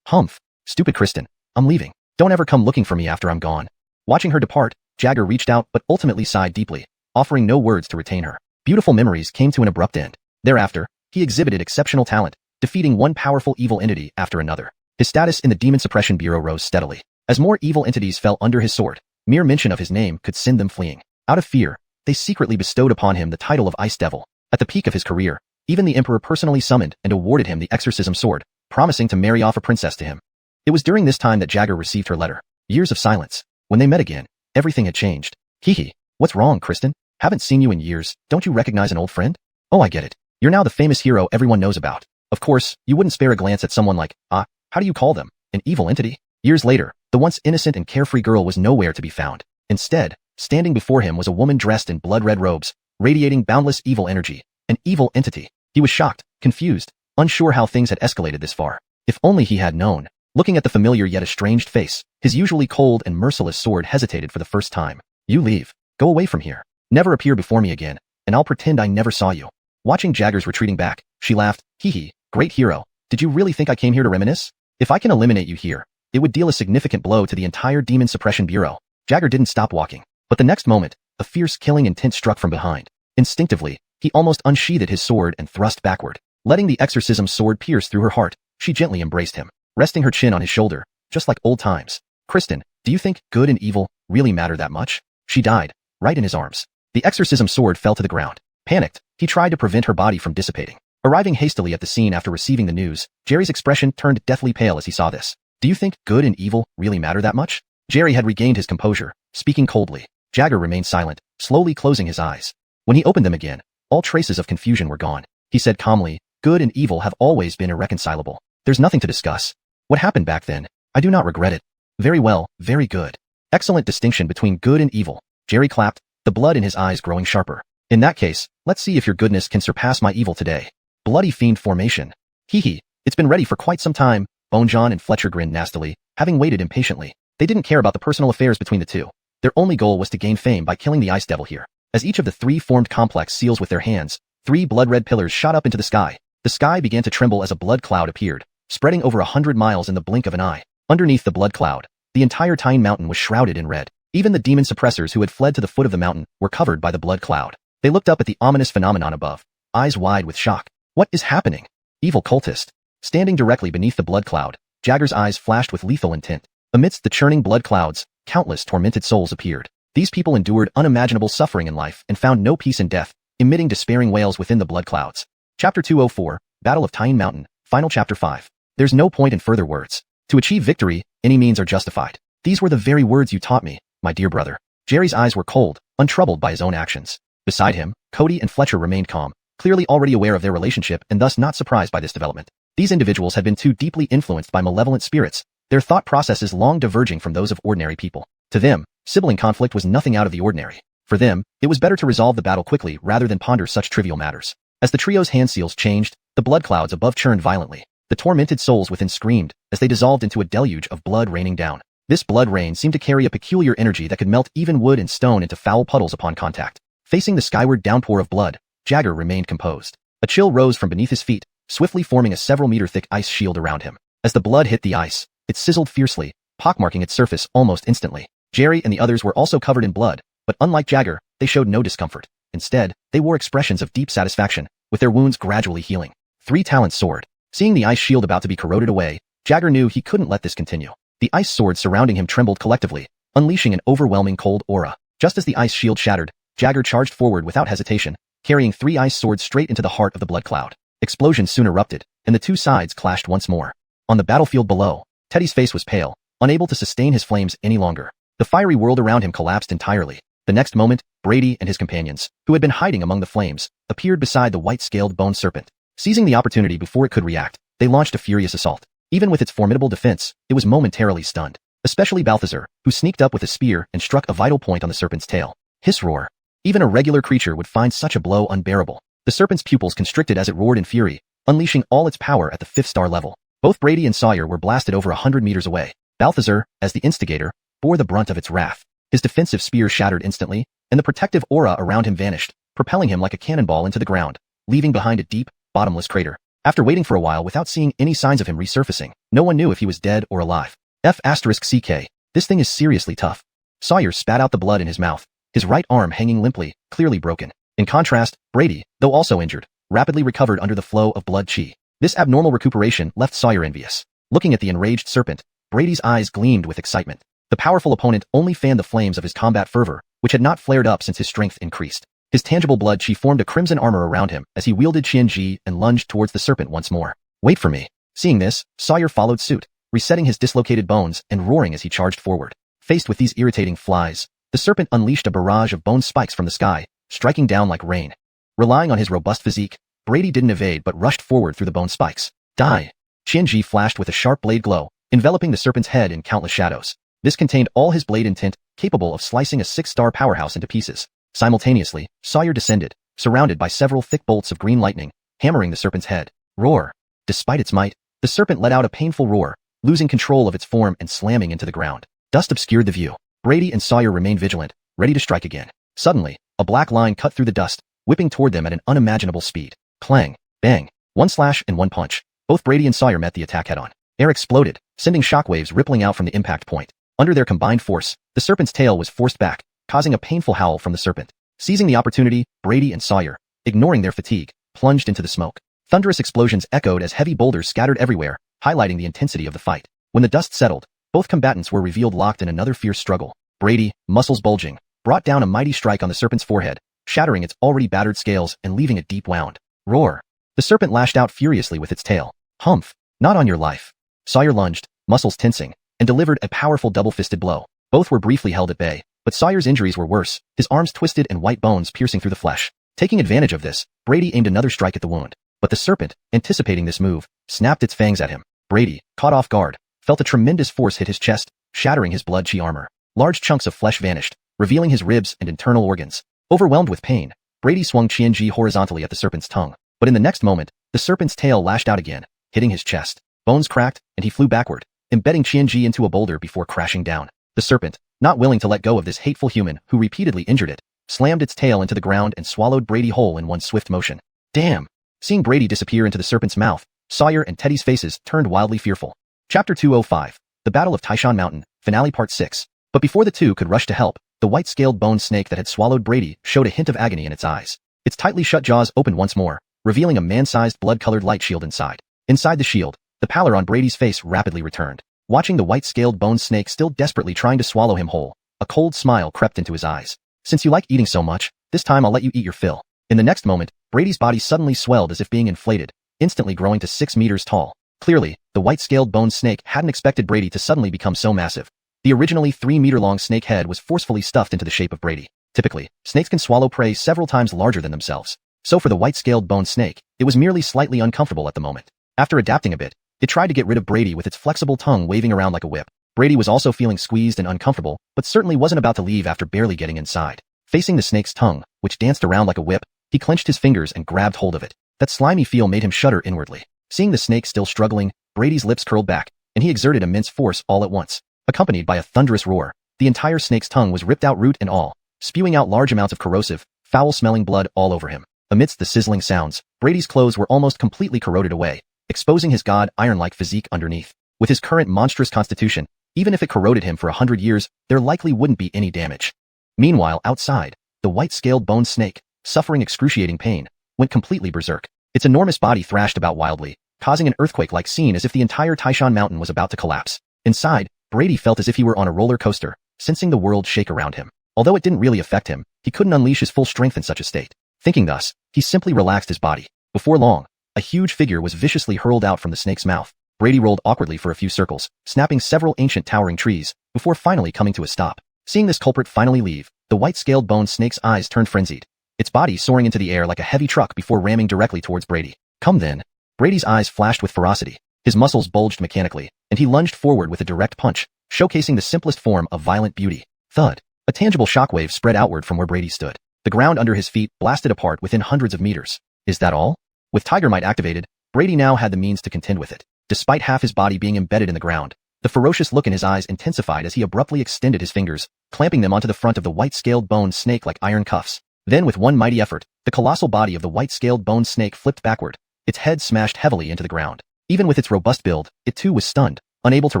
Humph. Stupid Kristen. I'm leaving. Don't ever come looking for me after I'm gone. Watching her depart, Jagger reached out but ultimately sighed deeply, offering no words to retain her. Beautiful memories came to an abrupt end. Thereafter, he exhibited exceptional talent, defeating one powerful evil entity after another. His status in the Demon Suppression Bureau rose steadily. As more evil entities fell under his sword, mere mention of his name could send them fleeing. Out of fear, they secretly bestowed upon him the title of Ice Devil. At the peak of his career, even the Emperor personally summoned and awarded him the Exorcism Sword, promising to marry off a princess to him. It was during this time that Jagger received her letter. Years of silence. When they met again, everything had changed. Hee. What's wrong, Kristen? Haven't seen you in years. Don't you recognize an old friend? Oh, I get it. You're now the famous hero everyone knows about. Of course, you wouldn't spare a glance at someone like, how do you call them? An evil entity? Years later, the once innocent and carefree girl was nowhere to be found. Instead, standing before him was a woman dressed in blood-red robes, radiating boundless evil energy. An evil entity. He was shocked, confused, unsure how things had escalated this far. If only he had known. Looking at the familiar yet estranged face, his usually cold and merciless sword hesitated for the first time. You leave. Go away from here. Never appear before me again, and I'll pretend I never saw you. Watching Jagger's retreating back, she laughed. Hee. Great hero. Did you really think I came here to reminisce? If I can eliminate you here, it would deal a significant blow to the entire Demon Suppression Bureau. Jagger didn't stop walking, but the next moment, a fierce killing intent struck from behind. Instinctively, he almost unsheathed his sword and thrust backward. Letting the exorcism sword pierce through her heart, she gently embraced him, resting her chin on his shoulder, just like old times. Kristen, do you think good and evil really matter that much? She died, right in his arms. The exorcism sword fell to the ground. Panicked, he tried to prevent her body from dissipating. Arriving hastily at the scene after receiving the news, Jerry's expression turned deathly pale as he saw this. Do you think good and evil really matter that much? Jerry had regained his composure, speaking coldly. Jagger remained silent, slowly closing his eyes. When he opened them again, all traces of confusion were gone. He said calmly, good and evil have always been irreconcilable. There's nothing to discuss. What happened back then? I do not regret it. Very well, very good. Excellent distinction between good and evil. Jerry clapped, the blood in his eyes growing sharper. In that case, let's see if your goodness can surpass my evil today. Bloody fiend formation. Hee. It's been ready for quite some time. Bone John and Fletcher grinned nastily, having waited impatiently. They didn't care about the personal affairs between the two. Their only goal was to gain fame by killing the Ice Devil here. As each of the three formed complex seals with their hands, three blood-red pillars shot up into the sky. The sky began to tremble as a blood cloud appeared, spreading over 100 miles in the blink of an eye. Underneath the blood cloud, the entire tiny mountain was shrouded in red. Even the demon suppressors who had fled to the foot of the mountain were covered by the blood cloud. They looked up at the ominous phenomenon above, eyes wide with shock. What is happening? Evil cultist. Standing directly beneath the blood cloud, Jagger's eyes flashed with lethal intent. Amidst the churning blood clouds, countless tormented souls appeared. These people endured unimaginable suffering in life and found no peace in death, emitting despairing wails within the blood clouds. Chapter 204, Battle of Tyne Mountain, Final Chapter 5. There's no point in further words. To achieve victory, any means are justified. These were the very words you taught me, my dear brother. Jerry's eyes were cold, untroubled by his own actions. Beside him, Cody and Fletcher remained calm, clearly already aware of their relationship and thus not surprised by this development. These individuals had been too deeply influenced by malevolent spirits, their thought processes long diverging from those of ordinary people. To them, sibling conflict was nothing out of the ordinary. For them, it was better to resolve the battle quickly rather than ponder such trivial matters. As the trio's hand seals changed, the blood clouds above churned violently. The tormented souls within screamed as they dissolved into a deluge of blood raining down. This blood rain seemed to carry a peculiar energy that could melt even wood and stone into foul puddles upon contact. Facing the skyward downpour of blood, Jagger remained composed. A chill rose from beneath his feet, swiftly forming a several-meter-thick ice shield around him. As the blood hit the ice, it sizzled fiercely, pockmarking its surface almost instantly. Jerry and the others were also covered in blood, but unlike Jagger, they showed no discomfort. Instead, they wore expressions of deep satisfaction, with their wounds gradually healing. 3 talents soared. Seeing the ice shield about to be corroded away, Jagger knew he couldn't let this continue. The ice swords surrounding him trembled collectively, unleashing an overwhelming cold aura. Just as the ice shield shattered, Jagger charged forward without hesitation, carrying 3 ice swords straight into the heart of the blood cloud. Explosions soon erupted, and the 2 sides clashed once more. On the battlefield below, Teddy's face was pale, unable to sustain his flames any longer. The fiery world around him collapsed entirely. The next moment, Brady and his companions, who had been hiding among the flames, appeared beside the white-scaled bone serpent. Seizing the opportunity before it could react, they launched a furious assault. Even with its formidable defense, it was momentarily stunned. Especially Balthazar, who sneaked up with a spear and struck a vital point on the serpent's tail. Hiss roar. Even a regular creature would find such a blow unbearable. The serpent's pupils constricted as it roared in fury, unleashing all its power at the 5th-star level. Both Brady and Sawyer were blasted over 100 meters away. Balthazar, as the instigator, bore the brunt of its wrath. His defensive spear shattered instantly, and the protective aura around him vanished, propelling him like a cannonball into the ground, leaving behind a deep, bottomless crater. After waiting for a while without seeing any signs of him resurfacing, no one knew if he was dead or alive. F***CK. This thing is seriously tough. Sawyer spat out the blood in his mouth, his right arm hanging limply, clearly broken. In contrast, Brady, though also injured, rapidly recovered under the flow of blood chi. This abnormal recuperation left Sawyer envious. Looking at the enraged serpent, Brady's eyes gleamed with excitement. The powerful opponent only fanned the flames of his combat fervor, which had not flared up since his strength increased. His tangible blood chi formed a crimson armor around him as he wielded Qianji and lunged towards the serpent once more. Wait for me. Seeing this, Sawyer followed suit, resetting his dislocated bones and roaring as he charged forward. Faced with these irritating flies, the serpent unleashed a barrage of bone spikes from the sky, striking down like rain. Relying on his robust physique, Brady didn't evade but rushed forward through the bone spikes. Die! Qianji flashed with a sharp blade glow, enveloping the serpent's head in countless shadows. This contained all his blade intent, capable of slicing a 6-star powerhouse into pieces. Simultaneously, Sawyer descended, surrounded by several thick bolts of green lightning, hammering the serpent's head. Roar! Despite its might, the serpent let out a painful roar, losing control of its form and slamming into the ground. Dust obscured the view. Brady and Sawyer remained vigilant, ready to strike again. Suddenly, a black line cut through the dust, whipping toward them at an unimaginable speed. Clang! Bang! One slash and one punch. Both Brady and Sawyer met the attack head-on. Air exploded, sending shockwaves rippling out from the impact point. Under their combined force, the serpent's tail was forced back, causing a painful howl from the serpent. Seizing the opportunity, Brady and Sawyer, ignoring their fatigue, plunged into the smoke. Thunderous explosions echoed as heavy boulders scattered everywhere, highlighting the intensity of the fight. When the dust settled, both combatants were revealed locked in another fierce struggle. Brady, muscles bulging, brought down a mighty strike on the serpent's forehead, shattering its already battered scales and leaving a deep wound. Roar! The serpent lashed out furiously with its tail. Humph! Not on your life. Sawyer lunged, muscles tensing, and delivered a powerful double-fisted blow. Both were briefly held at bay, but Sawyer's injuries were worse, his arms twisted and white bones piercing through the flesh. Taking advantage of this, Brady aimed another strike at the wound. But the serpent, anticipating this move, snapped its fangs at him. Brady, caught off guard, felt a tremendous force hit his chest, shattering his blood chi armor. Large chunks of flesh vanished, revealing his ribs and internal organs. Overwhelmed with pain, Brady swung Qianji horizontally at the serpent's tongue. But in the next moment, the serpent's tail lashed out again, hitting his chest. Bones cracked, and he flew backward, embedding Qianji into a boulder before crashing down. The serpent, not willing to let go of this hateful human who repeatedly injured it, slammed its tail into the ground and swallowed Brady whole in one swift motion. Damn! Seeing Brady disappear into the serpent's mouth, Sawyer and Teddy's faces turned wildly fearful. Chapter 205, The Battle of Taishan Mountain, Finale Part 6. But before the two could rush to help, the white-scaled bone snake that had swallowed Brady showed a hint of agony in its eyes. Its tightly shut jaws opened once more, revealing a man-sized blood-colored light shield inside. Inside the shield, the pallor on Brady's face rapidly returned. Watching the white-scaled bone snake still desperately trying to swallow him whole, a cold smile crept into his eyes. Since you like eating so much, this time I'll let you eat your fill. In the next moment, Brady's body suddenly swelled as if being inflated, instantly growing to 6 meters tall. Clearly, the white-scaled bone snake hadn't expected Brady to suddenly become so massive. The originally 3-meter-long snake head was forcefully stuffed into the shape of Brady. Typically, snakes can swallow prey several times larger than themselves. So for the white-scaled bone snake, it was merely slightly uncomfortable at the moment. After adapting a bit, it tried to get rid of Brady with its flexible tongue waving around like a whip. Brady was also feeling squeezed and uncomfortable, but certainly wasn't about to leave after barely getting inside. Facing the snake's tongue, which danced around like a whip, he clenched his fingers and grabbed hold of it. That slimy feel made him shudder inwardly. Seeing the snake still struggling, Brady's lips curled back, and he exerted immense force all at once. Accompanied by a thunderous roar, the entire snake's tongue was ripped out root and all, spewing out large amounts of corrosive, foul-smelling blood all over him. Amidst the sizzling sounds, Brady's clothes were almost completely corroded away, exposing his god-iron-like physique underneath. With his current monstrous constitution, even if it corroded him for 100 years, there likely wouldn't be any damage. Meanwhile, outside, the white-scaled bone snake, suffering excruciating pain, went completely berserk. Its enormous body thrashed about wildly, causing an earthquake-like scene as if the entire Taishan mountain was about to collapse. Inside, Brady felt as if he were on a roller coaster, sensing the world shake around him. Although it didn't really affect him, he couldn't unleash his full strength in such a state. Thinking thus, he simply relaxed his body. Before long, a huge figure was viciously hurled out from the snake's mouth. Brady rolled awkwardly for a few circles, snapping several ancient towering trees, before finally coming to a stop. Seeing this culprit finally leave, the white-scaled bone snake's eyes turned frenzied, its body soaring into the air like a heavy truck before ramming directly towards Brady. Come then. Brady's eyes flashed with ferocity. His muscles bulged mechanically, and he lunged forward with a direct punch, showcasing the simplest form of violent beauty. Thud. A tangible shockwave spread outward from where Brady stood. The ground under his feet blasted apart within hundreds of meters. Is that all? With Tiger Might activated, Brady now had the means to contend with it. Despite half his body being embedded in the ground, the ferocious look in his eyes intensified as he abruptly extended his fingers, clamping them onto the front of the white-scaled bone snake like iron cuffs. Then with one mighty effort, the colossal body of the white-scaled bone snake flipped backward, its head smashed heavily into the ground. Even with its robust build, it too was stunned, unable to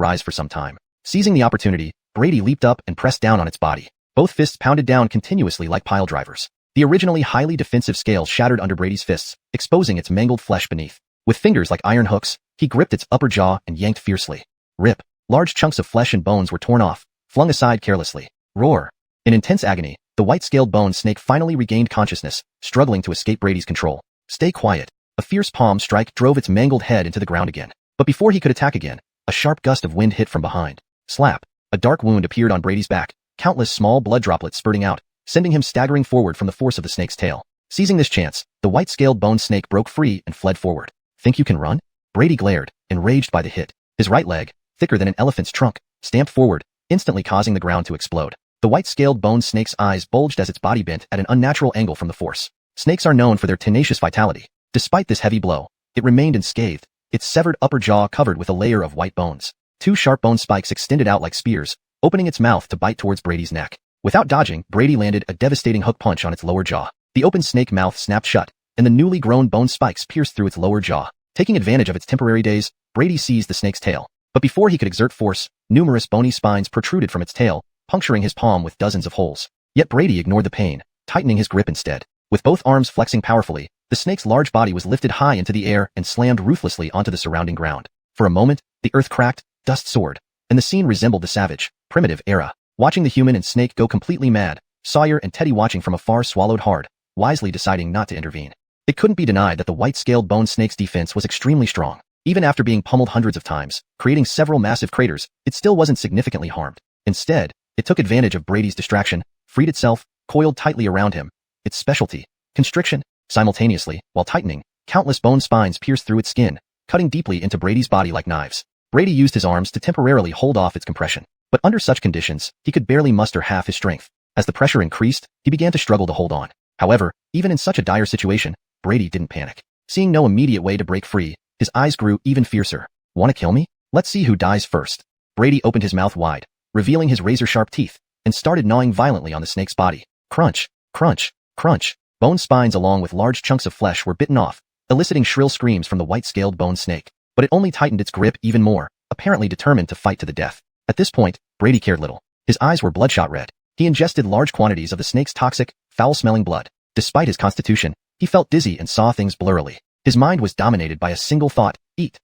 rise for some time. Seizing the opportunity, Brady leaped up and pressed down on its body. Both fists pounded down continuously like pile drivers. The originally highly defensive scales shattered under Brady's fists, exposing its mangled flesh beneath. With fingers like iron hooks, he gripped its upper jaw and yanked fiercely. Rip. Large chunks of flesh and bones were torn off, flung aside carelessly. Roar. In intense agony, the white-scaled bone snake finally regained consciousness, struggling to escape Brady's control. Stay quiet. A fierce palm strike drove its mangled head into the ground again. But before he could attack again, a sharp gust of wind hit from behind. Slap. A dark wound appeared on Brady's back, countless small blood droplets spurting out, sending him staggering forward from the force of the snake's tail. Seizing this chance, the white-scaled bone snake broke free and fled forward. Think you can run? Brady glared, enraged by the hit. His right leg, thicker than an elephant's trunk, stamped forward, instantly causing the ground to explode. The white-scaled bone snake's eyes bulged as its body bent at an unnatural angle from the force. Snakes are known for their tenacious vitality. Despite this heavy blow, it remained unscathed, its severed upper jaw covered with a layer of white bones. Two sharp bone spikes extended out like spears, opening its mouth to bite towards Brady's neck. Without dodging, Brady landed a devastating hook punch on its lower jaw. The open snake mouth snapped shut, and the newly grown bone spikes pierced through its lower jaw. Taking advantage of its temporary daze, Brady seized the snake's tail. But before he could exert force, numerous bony spines protruded from its tail, puncturing his palm with dozens of holes. Yet Brady ignored the pain, tightening his grip instead. With both arms flexing powerfully, the snake's large body was lifted high into the air and slammed ruthlessly onto the surrounding ground. For a moment, the earth cracked, dust soared, and the scene resembled the savage, primitive era. Watching the human and snake go completely mad, Sawyer and Teddy watching from afar swallowed hard, wisely deciding not to intervene. It couldn't be denied that the white-scaled bone snake's defense was extremely strong. Even after being pummeled hundreds of times, creating several massive craters, it still wasn't significantly harmed. Instead, it took advantage of Brady's distraction, freed itself, coiled tightly around him. Its specialty, constriction. Simultaneously, while tightening, countless bone spines pierced through its skin, cutting deeply into Brady's body like knives. Brady used his arms to temporarily hold off its compression. But under such conditions, he could barely muster half his strength. As the pressure increased, he began to struggle to hold on. However, even in such a dire situation, Brady didn't panic. Seeing no immediate way to break free, his eyes grew even fiercer. "Wanna kill me? Let's see who dies first." Brady opened his mouth wide, revealing his razor-sharp teeth, and started gnawing violently on the snake's body. Crunch, crunch, crunch. Bone spines along with large chunks of flesh were bitten off, eliciting shrill screams from the white-scaled bone snake. But it only tightened its grip even more, apparently determined to fight to the death. At this point, Brady cared little. His eyes were bloodshot red. He ingested large quantities of the snake's toxic, foul-smelling blood. Despite his constitution, he felt dizzy and saw things blurrily. His mind was dominated by a single thought: eat.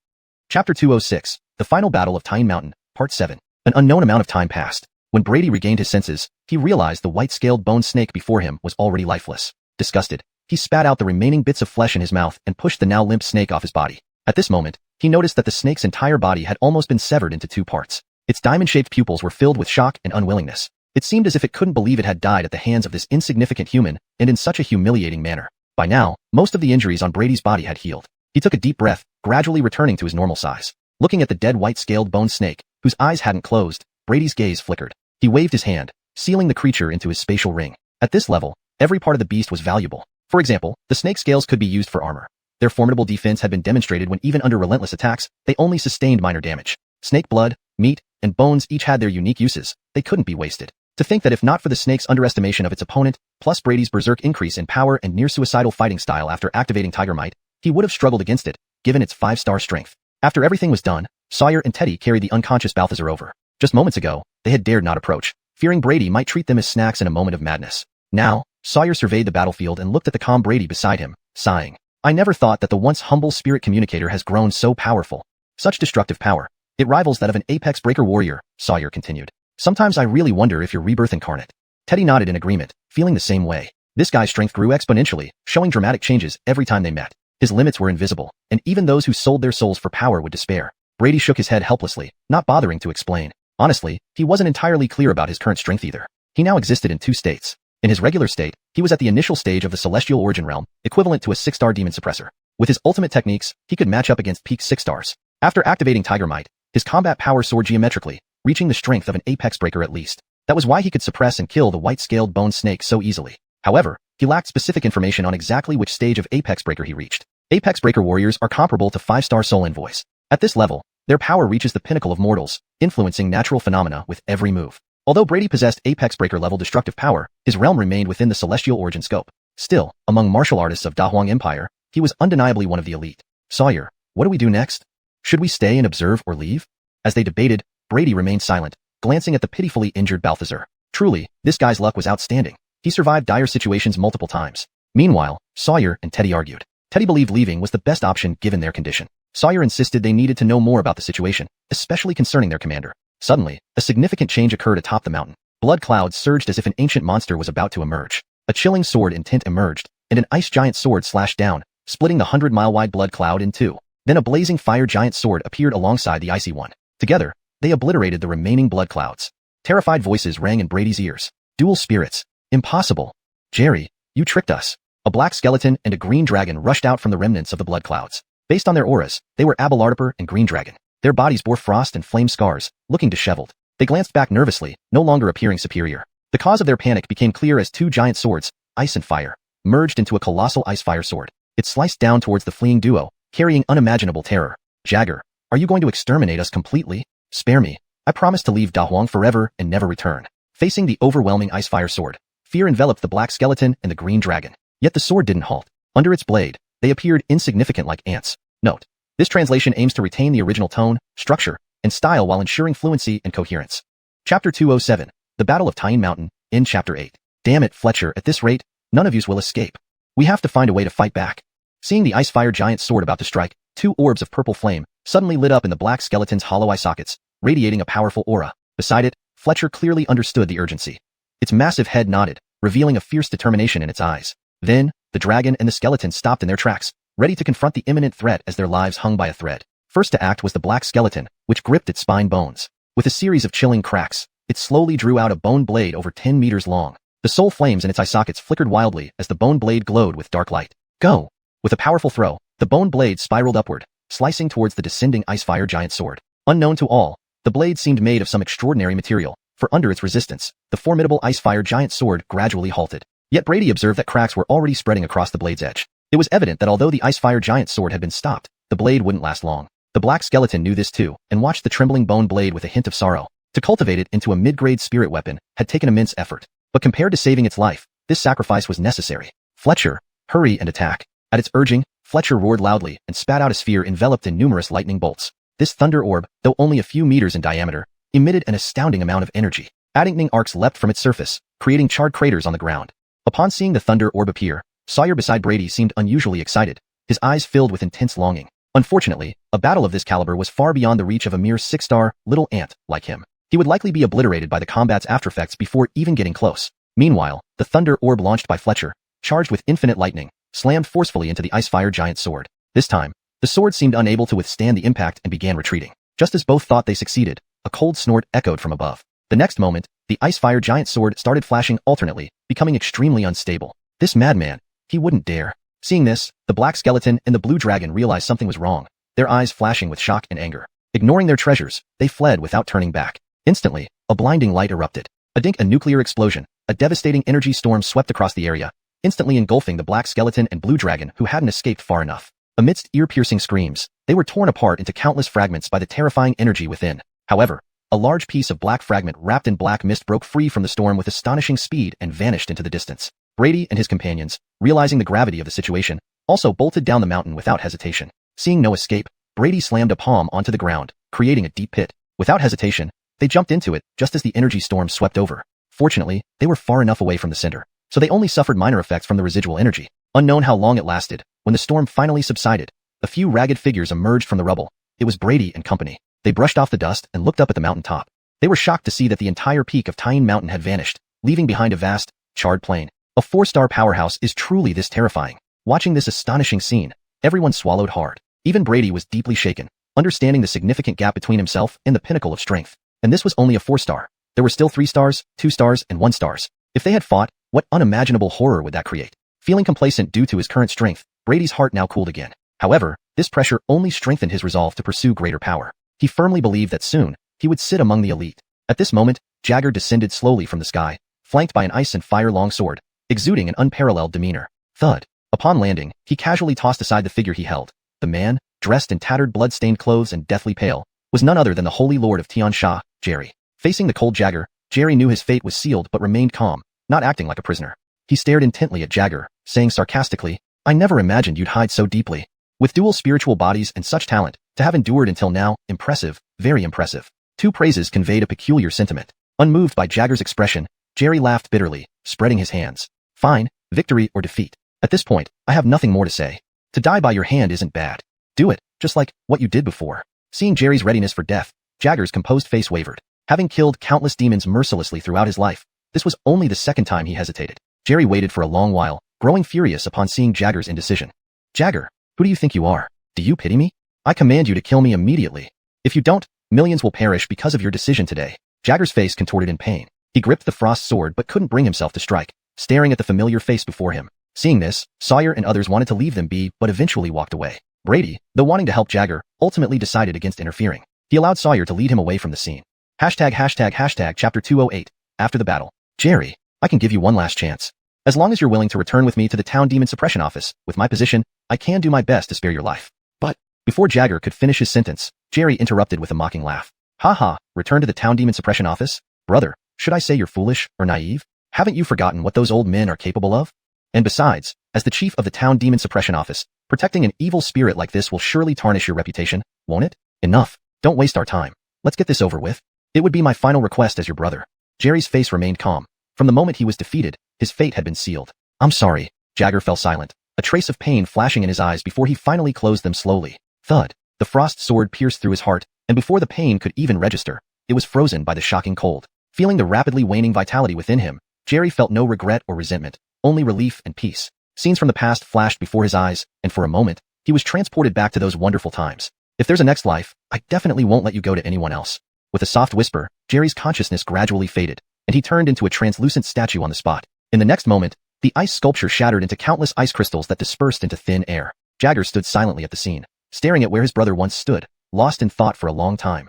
Chapter 206, The Final Battle of Tyne Mountain, Part 7. An unknown amount of time passed. When Brady regained his senses, he realized the white-scaled bone snake before him was already lifeless. Disgusted, he spat out the remaining bits of flesh in his mouth and pushed the now limp snake off his body. At this moment, he noticed that the snake's entire body had almost been severed into two parts. Its diamond-shaped pupils were filled with shock and unwillingness. It seemed as if it couldn't believe it had died at the hands of this insignificant human, and in such a humiliating manner. By now, most of the injuries on Brady's body had healed. He took a deep breath, gradually returning to his normal size. Looking at the dead white-scaled bone snake, whose eyes hadn't closed, Brady's gaze flickered. He waved his hand, sealing the creature into his spatial ring. At this level, every part of the beast was valuable. For example, the snake scales could be used for armor. Their formidable defense had been demonstrated when even under relentless attacks, they only sustained minor damage. Snake blood, meat, and bones each had their unique uses. They couldn't be wasted. To think that if not for the snake's underestimation of its opponent, plus Brady's berserk increase in power and near-suicidal fighting style after activating Tiger Might, he would have struggled against it, given its 5-star strength. After everything was done, Sawyer and Teddy carried the unconscious Balthazar over. Just moments ago, they had dared not approach, fearing Brady might treat them as snacks in a moment of madness. Now, Sawyer surveyed the battlefield and looked at the calm Brady beside him, sighing. I never thought that the once humble spirit communicator has grown so powerful. Such destructive power. It rivals that of an apex breaker warrior, Sawyer continued. Sometimes I really wonder if you're rebirth incarnate. Teddy nodded in agreement, feeling the same way. This guy's strength grew exponentially, showing dramatic changes every time they met. His limits were invisible, and even those who sold their souls for power would despair. Brady shook his head helplessly, not bothering to explain. Honestly, he wasn't entirely clear about his current strength either. He now existed in 2 states. In his regular state, he was at the initial stage of the Celestial Origin Realm, equivalent to a 6-star demon suppressor. With his ultimate techniques, he could match up against peak 6 stars. After activating Tiger Might, his combat power soared geometrically, reaching the strength of an apex breaker at least. That was why he could suppress and kill the white-scaled bone snake so easily. However, he lacked specific information on exactly which stage of apex breaker he reached. Apex breaker warriors are comparable to 5-star soul envoys. At this level, their power reaches the pinnacle of mortals, influencing natural phenomena with every move. Although Brady possessed apex breaker level destructive power, his realm remained within the celestial origin scope. Still, among martial artists of Dahuang Empire, he was undeniably one of the elite. Sawyer, what do we do next? Should we stay and observe or leave? As they debated, Brady remained silent, glancing at the pitifully injured Balthazar. Truly, this guy's luck was outstanding. He survived dire situations multiple times. Meanwhile, Sawyer and Teddy argued. Teddy believed leaving was the best option given their condition. Sawyer insisted they needed to know more about the situation, especially concerning their commander. Suddenly, a significant change occurred atop the mountain. Blood clouds surged as if an ancient monster was about to emerge. A chilling sword in tint emerged, and an ice giant sword slashed down, splitting the 100-mile-wide blood cloud in 2. Then a blazing fire giant sword appeared alongside the icy one. Together, they obliterated the remaining blood clouds. Terrified voices rang in Brady's ears. Dual spirits. Impossible. Jerry, you tricked us. A black skeleton and a green dragon rushed out from the remnants of the blood clouds. Based on their auras, they were Abelardiper and Green Dragon. Their bodies bore frost and flame scars, looking disheveled. They glanced back nervously, no longer appearing superior. The cause of their panic became clear as 2 giant swords, ice and fire, merged into a colossal ice-fire sword. It sliced down towards the fleeing duo, carrying unimaginable terror. Jagger, are you going to exterminate us completely? Spare me. I promise to leave Dahuang forever and never return. Facing the overwhelming ice-fire sword, fear enveloped the black skeleton and the green dragon. Yet the sword didn't halt. Under its blade, they appeared insignificant like ants. Note: this translation aims to retain the original tone, structure, and style while ensuring fluency and coherence. Chapter 207, The Battle of Tyne Mountain, in Chapter 8. Damn it, Fletcher, at this rate, none of yous will escape. We have to find a way to fight back. Seeing the ice-fire giant sword about to strike, 2 orbs of purple flame suddenly lit up in the black skeleton's hollow eye sockets, radiating a powerful aura. Beside it, Fletcher clearly understood the urgency. Its massive head nodded, revealing a fierce determination in its eyes. Then, the dragon and the skeleton stopped in their tracks, ready to confront the imminent threat as their lives hung by a thread. First to act was the black skeleton, which gripped its spine bones. With a series of chilling cracks, it slowly drew out a bone blade over 10 meters long. The soul flames in its eye sockets flickered wildly as the bone blade glowed with dark light. Go! With a powerful throw, the bone blade spiraled upward, slicing towards the descending ice-fire giant sword. Unknown to all, the blade seemed made of some extraordinary material, for under its resistance, the formidable ice-fire giant sword gradually halted. Yet Brady observed that cracks were already spreading across the blade's edge. It was evident that although the ice-fire giant sword had been stopped, the blade wouldn't last long. The black skeleton knew this too, and watched the trembling bone blade with a hint of sorrow. To cultivate it into a mid-grade spirit weapon had taken immense effort. But compared to saving its life, this sacrifice was necessary. Fletcher, hurry and attack. At its urging, Fletcher roared loudly and spat out a sphere enveloped in numerous lightning bolts. This thunder orb, though only a few meters in diameter, emitted an astounding amount of energy. Lightning arcs leapt from its surface, creating charred craters on the ground. Upon seeing the thunder orb appear, Sawyer beside Brady seemed unusually excited, his eyes filled with intense longing. Unfortunately, a battle of this caliber was far beyond the reach of a mere 6-star, little ant, like him. He would likely be obliterated by the combat's aftereffects before even getting close. Meanwhile, the thunder orb launched by Fletcher, charged with infinite lightning, slammed forcefully into the ice-fire giant sword. This time, the sword seemed unable to withstand the impact and began retreating. Just as both thought they succeeded, a cold snort echoed from above. The next moment, the ice-fire giant sword started flashing alternately, becoming extremely unstable. This madman, he wouldn't dare. Seeing this, the black skeleton and the blue dragon realized something was wrong. their eyes flashing with shock and anger. Ignoring their treasures, they fled without turning back. Instantly, a blinding light erupted. A nuclear explosion, a devastating energy storm swept across the area, instantly engulfing the black skeleton and blue dragon who hadn't escaped far enough. Amidst ear-piercing screams, they were torn apart into countless fragments by the terrifying energy within. However, a large piece of black fragment wrapped in black mist broke free from the storm with astonishing speed and vanished into the distance. Brady and his companions, realizing the gravity of the situation, also bolted down the mountain without hesitation. Seeing no escape, Brady slammed a palm onto the ground, creating a deep pit. Without hesitation, they jumped into it just as the energy storm swept over. Fortunately, they were far enough away from the center, so they only suffered minor effects from the residual energy. Unknown how long it lasted, when the storm finally subsided, a few ragged figures emerged from the rubble. It was Brady and company. They brushed off the dust and looked up at the mountain top. They were shocked to see that the entire peak of Tyne Mountain had vanished, leaving behind a vast, charred plain. A 4-star powerhouse is truly this terrifying. Watching this astonishing scene, everyone swallowed hard. Even Brady was deeply shaken, understanding the significant gap between himself and the pinnacle of strength. And this was only a 4-star. There were still 3 stars, 2 stars, and 1 stars. If they had fought, what unimaginable horror would that create? Feeling complacent due to his current strength, Brady's heart now cooled again. However, this pressure only strengthened his resolve to pursue greater power. He firmly believed that soon, he would sit among the elite. At this moment, Jagger descended slowly from the sky, flanked by an ice and fire long sword, exuding an unparalleled demeanor. Thud. Upon landing, he casually tossed aside the figure he held. The man, dressed in tattered blood-stained clothes and deathly pale, was none other than the Holy Lord of Tiansha, Jerry. Facing the cold Jagger, Jerry knew his fate was sealed but remained calm, not acting like a prisoner. He stared intently at Jagger, saying sarcastically, "I never imagined you'd hide so deeply. With dual spiritual bodies and such talent, to have endured until now, impressive, very impressive." 2 praises conveyed a peculiar sentiment. Unmoved by Jagger's expression, Jerry laughed bitterly, spreading his hands. "Fine, victory or defeat. At this point, I have nothing more to say. To die by your hand isn't bad. Do it, just like what you did before." Seeing Jerry's readiness for death, Jagger's composed face wavered. Having killed countless demons mercilessly throughout his life, this was only the second time he hesitated. Jerry waited for a long while, growing furious upon seeing Jagger's indecision. "Jagger, who do you think you are? Do you pity me? I command you to kill me immediately. If you don't, millions will perish because of your decision today." Jagger's face contorted in pain. He gripped the frost sword but couldn't bring himself to strike, staring at the familiar face before him. Seeing this, Sawyer and others wanted to leave them be but eventually walked away. Brady, though wanting to help Jagger, ultimately decided against interfering. He allowed Sawyer to lead him away from the scene. Chapter 208, After the Battle. "Jerry, I can give you one last chance. As long as you're willing to return with me to the town demon suppression office, with my position, I can do my best to spare your life." "But," before Jagger could finish his sentence, Jerry interrupted with a mocking laugh. "Ha ha, return to the town demon suppression office? Brother, should I say you're foolish or naive? Haven't you forgotten what those old men are capable of? And besides, as the chief of the town demon suppression office, protecting an evil spirit like this will surely tarnish your reputation, won't it? Enough. Don't waste our time. Let's get this over with. It would be my final request as your brother." Jerry's face remained calm. From the moment he was defeated, his fate had been sealed. "I'm sorry." Jagger fell silent, a trace of pain flashing in his eyes before he finally closed them slowly. Thud. The frost sword pierced through his heart, and before the pain could even register, it was frozen by the shocking cold. Feeling the rapidly waning vitality within him, Jerry felt no regret or resentment, only relief and peace. Scenes from the past flashed before his eyes, and for a moment, he was transported back to those wonderful times. "If there's a next life, I definitely won't let you go to anyone else." With a soft whisper, Jerry's consciousness gradually faded, and he turned into a translucent statue on the spot. In the next moment, the ice sculpture shattered into countless ice crystals that dispersed into thin air. Jagger stood silently at the scene, staring at where his brother once stood, lost in thought for a long time.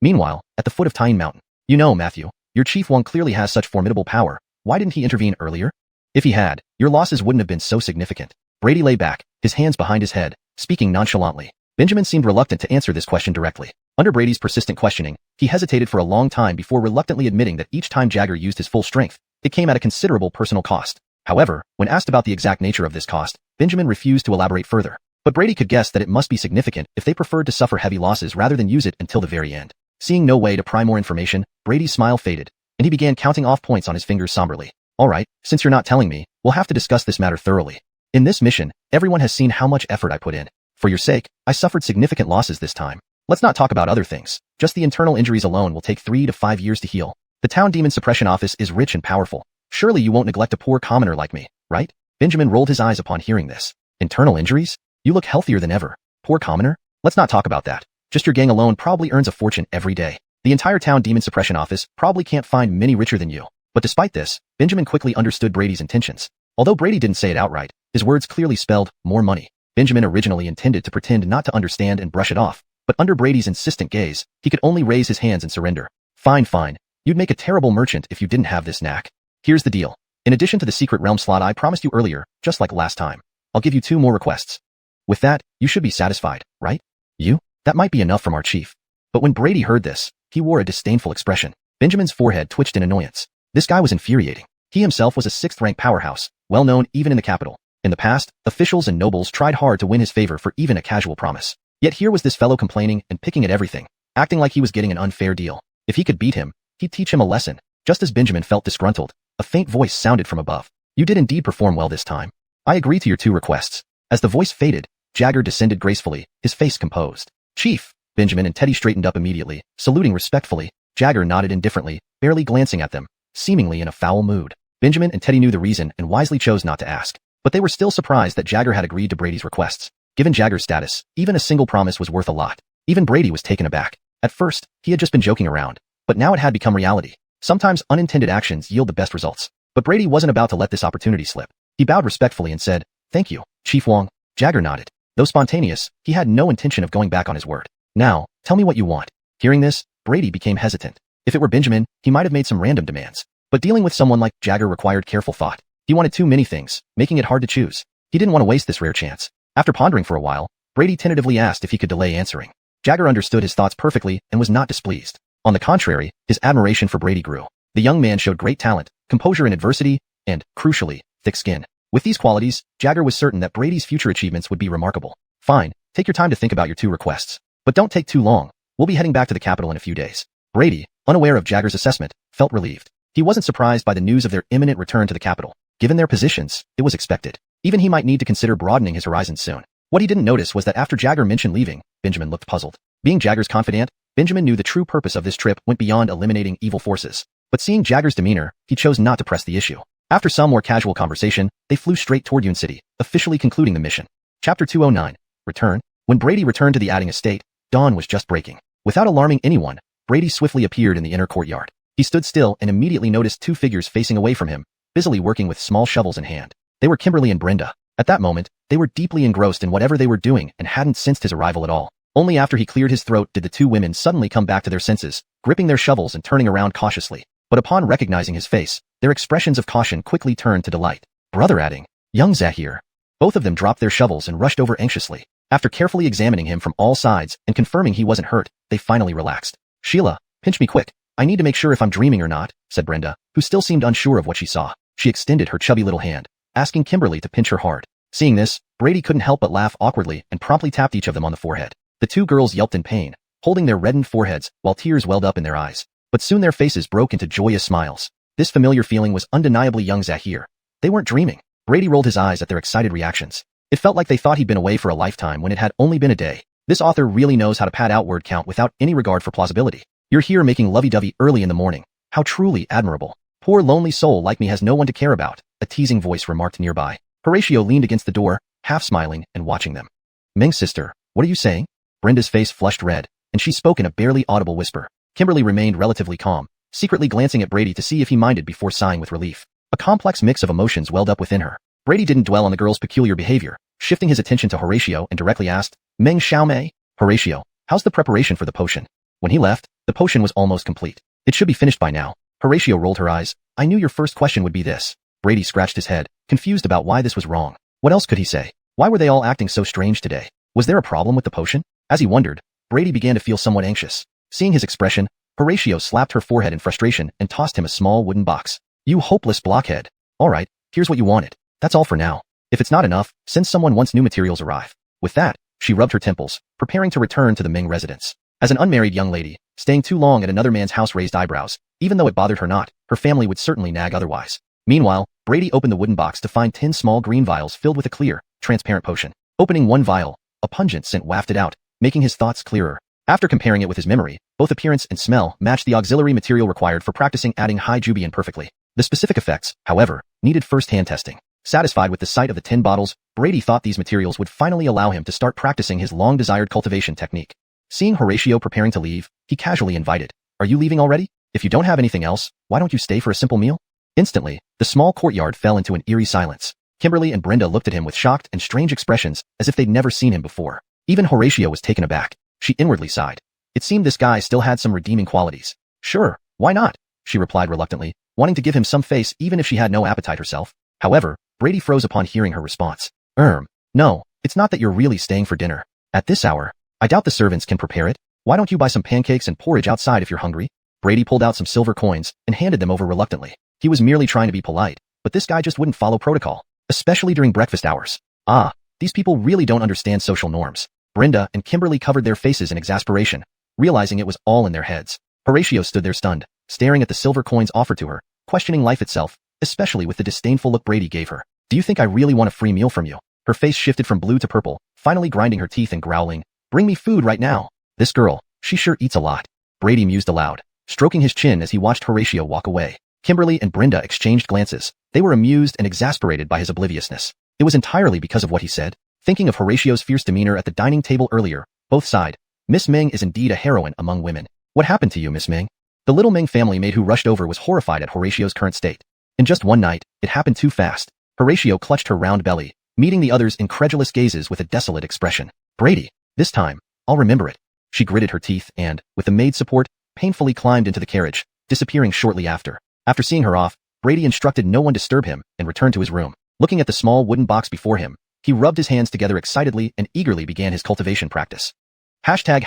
Meanwhile, at the foot of Tyne Mountain, "You know, Matthew, your Chief One clearly has such formidable power. Why didn't he intervene earlier? If he had, your losses wouldn't have been so significant." Brady lay back, his hands behind his head, speaking nonchalantly. Benjamin seemed reluctant to answer this question directly. Under Brady's persistent questioning, he hesitated for a long time before reluctantly admitting that each time Jagger used his full strength, it came at a considerable personal cost. However, when asked about the exact nature of this cost, Benjamin refused to elaborate further. But Brady could guess that it must be significant if they preferred to suffer heavy losses rather than use it until the very end. Seeing no way to pry more information, Brady's smile faded, and he began counting off points on his fingers somberly. "All right, since you're not telling me, we'll have to discuss this matter thoroughly. In this mission, everyone has seen how much effort I put in. For your sake, I suffered significant losses this time. Let's not talk about other things. Just the internal injuries alone will take 3 to 5 years to heal. The town demon suppression office is rich and powerful. Surely you won't neglect a poor commoner like me, right?" Benjamin rolled his eyes upon hearing this. "Internal injuries? You look healthier than ever. Poor commoner? Let's not talk about that. Just your gang alone probably earns a fortune every day. The entire town demon suppression office probably can't find many richer than you." But despite this, Benjamin quickly understood Brady's intentions. Although Brady didn't say it outright, his words clearly spelled more money. Benjamin originally intended to pretend not to understand and brush it off, but under Brady's insistent gaze, he could only raise his hands and surrender. Fine, fine. You'd make a terrible merchant if you didn't have this knack. Here's the deal. In addition to the secret realm slot I promised you earlier, just like last time, I'll give you 2 more requests. With that, you should be satisfied, right? That might be enough from our chief. But when Brady heard this, he wore a disdainful expression. Benjamin's forehead twitched in annoyance. This guy was infuriating. He himself was a 6th-rank powerhouse, well known even in the capital. In the past, officials and nobles tried hard to win his favor for even a casual promise. Yet here was this fellow complaining and picking at everything, acting like he was getting an unfair deal. If he could beat him, he'd teach him a lesson. Just as Benjamin felt disgruntled, a faint voice sounded from above. You did indeed perform well this time. I agree to your 2 requests. As the voice faded, Jagger descended gracefully, his face composed. Chief! Benjamin and Teddy straightened up immediately, saluting respectfully. Jagger nodded indifferently, barely glancing at them, seemingly in a foul mood. Benjamin and Teddy knew the reason and wisely chose not to ask. But they were still surprised that Jagger had agreed to Brady's requests. Given Jagger's status, even a single promise was worth a lot. Even Brady was taken aback. At first, he had just been joking around, but now it had become reality. Sometimes unintended actions yield the best results. But Brady wasn't about to let this opportunity slip. He bowed respectfully and said, Thank you, Chief Wong. Jagger nodded. Though spontaneous, he had no intention of going back on his word. Now, tell me what you want. Hearing this, Brady became hesitant. If it were Benjamin, he might have made some random demands. But dealing with someone like Jagger required careful thought. He wanted too many things, making it hard to choose. He didn't want to waste this rare chance. After pondering for a while, Brady tentatively asked if he could delay answering. Jagger understood his thoughts perfectly and was not displeased. On the contrary, his admiration for Brady grew. The young man showed great talent, composure in adversity, and, crucially, thick skin. With these qualities, Jagger was certain that Brady's future achievements would be remarkable. Fine, take your time to think about your 2 requests. But don't take too long. We'll be heading back to the capital in a few days. Brady, unaware of Jagger's assessment, felt relieved. He wasn't surprised by the news of their imminent return to the capital. Given their positions, it was expected. Even he might need to consider broadening his horizons soon. What he didn't notice was that after Jagger mentioned leaving, Benjamin looked puzzled. Being Jagger's confidant, Benjamin knew the true purpose of this trip went beyond eliminating evil forces. But seeing Jagger's demeanor, he chose not to press the issue. After some more casual conversation, they flew straight toward Yun City, officially concluding the mission. Chapter 209. Return. When Brady returned to the adding estate, dawn was just breaking. Without alarming anyone, Brady swiftly appeared in the inner courtyard. He stood still and immediately noticed 2 figures facing away from him, busily working with small shovels in hand. They were Kimberly and Brenda. At that moment, they were deeply engrossed in whatever they were doing and hadn't sensed his arrival at all. Only after he cleared his throat did the 2 women suddenly come back to their senses, gripping their shovels and turning around cautiously. But upon recognizing his face, their expressions of caution quickly turned to delight. Brother adding, Young Zahir. Both of them dropped their shovels and rushed over anxiously. After carefully examining him from all sides and confirming he wasn't hurt, they finally relaxed. Sheila, pinch me quick. I need to make sure if I'm dreaming or not, said Brenda, who still seemed unsure of what she saw. She extended her chubby little hand, asking Kimberly to pinch her hard. Seeing this, Brady couldn't help but laugh awkwardly and promptly tapped each of them on the forehead. The 2 girls yelped in pain, holding their reddened foreheads while tears welled up in their eyes. But soon their faces broke into joyous smiles. This familiar feeling was undeniably young Zahir. They weren't dreaming. Brady rolled his eyes at their excited reactions. It felt like they thought he'd been away for a lifetime when it had only been a day. This author really knows how to pad out word count without any regard for plausibility. You're here making lovey-dovey early in the morning. How truly admirable. Poor lonely soul like me has no one to care about, a teasing voice remarked nearby. Horatio leaned against the door, half smiling and watching them. Ming's sister, what are you saying? Brenda's face flushed red, and she spoke in a barely audible whisper. Kimberly remained relatively calm, secretly glancing at Brady to see if he minded before sighing with relief. A complex mix of emotions welled up within her. Brady didn't dwell on the girl's peculiar behavior, shifting his attention to Horatio and directly asked, Meng Xiaomei? Horatio, how's the preparation for the potion? When he left, the potion was almost complete. It should be finished by now. Horatio rolled her eyes. I knew your first question would be this. Brady scratched his head, confused about why this was wrong. What else could he say? Why were they all acting so strange today? Was there a problem with the potion? As he wondered, Brady began to feel somewhat anxious. Seeing his expression, Horatio slapped her forehead in frustration and tossed him a small wooden box. You hopeless blockhead. All right, here's what you wanted. That's all for now. If it's not enough, send someone once new materials arrive. With that, she rubbed her temples, preparing to return to the Ming residence. As an unmarried young lady, staying too long at another man's house raised eyebrows. Even though it bothered her not, her family would certainly nag otherwise. Meanwhile, Brady opened the wooden box to find 10 small green vials filled with a clear, transparent potion. Opening one vial, a pungent scent wafted out, making his thoughts clearer. After comparing it with his memory, both appearance and smell matched the auxiliary material required for practicing adding xiuxian perfectly. The specific effects, however, needed first-hand testing. Satisfied with the sight of the 10 bottles, Brady thought these materials would finally allow him to start practicing his long-desired cultivation technique. Seeing Horatio preparing to leave, he casually invited, Are you leaving already? If you don't have anything else, why don't you stay for a simple meal? Instantly, the small courtyard fell into an eerie silence. Kimberly and Brenda looked at him with shocked and strange expressions as if they'd never seen him before. Even Horatio was taken aback. She inwardly sighed. It seemed this guy still had some redeeming qualities. Sure, why not? She replied reluctantly, wanting to give him some face even if she had no appetite herself. However, Brady froze upon hearing her response. No, it's not that you're really staying for dinner. At this hour, I doubt the servants can prepare it. Why don't you buy some pancakes and porridge outside if you're hungry? Brady pulled out some silver coins and handed them over reluctantly. He was merely trying to be polite, but this guy just wouldn't follow protocol, especially during breakfast hours. These people really don't understand social norms. Brenda and Kimberly covered their faces in exasperation, realizing it was all in their heads. Horatio stood there stunned, staring at the silver coins offered to her, questioning life itself, especially with the disdainful look Brady gave her. Do you think I really want a free meal from you? Her face shifted from blue to purple, finally grinding her teeth and growling, bring me food right now. This girl, she sure eats a lot. Brady mused aloud, stroking his chin as he watched Horatio walk away. Kimberly and Brenda exchanged glances. They were amused and exasperated by his obliviousness. It was entirely because of what he said. Thinking of Horatio's fierce demeanor at the dining table earlier, both sighed. Miss Ming is indeed a heroine among women. What happened to you, Miss Ming? The little Ming family maid who rushed over was horrified at Horatio's current state. In just one night, it happened too fast. Horatio clutched her round belly, meeting the others' incredulous gazes with a desolate expression. Brady, this time, I'll remember it. She gritted her teeth and, with the maid's support, painfully climbed into the carriage, disappearing shortly after. After seeing her off, Brady instructed no one disturb him and returned to his room. Looking at the small wooden box before him, he rubbed his hands together excitedly and eagerly began his cultivation practice. Hashtag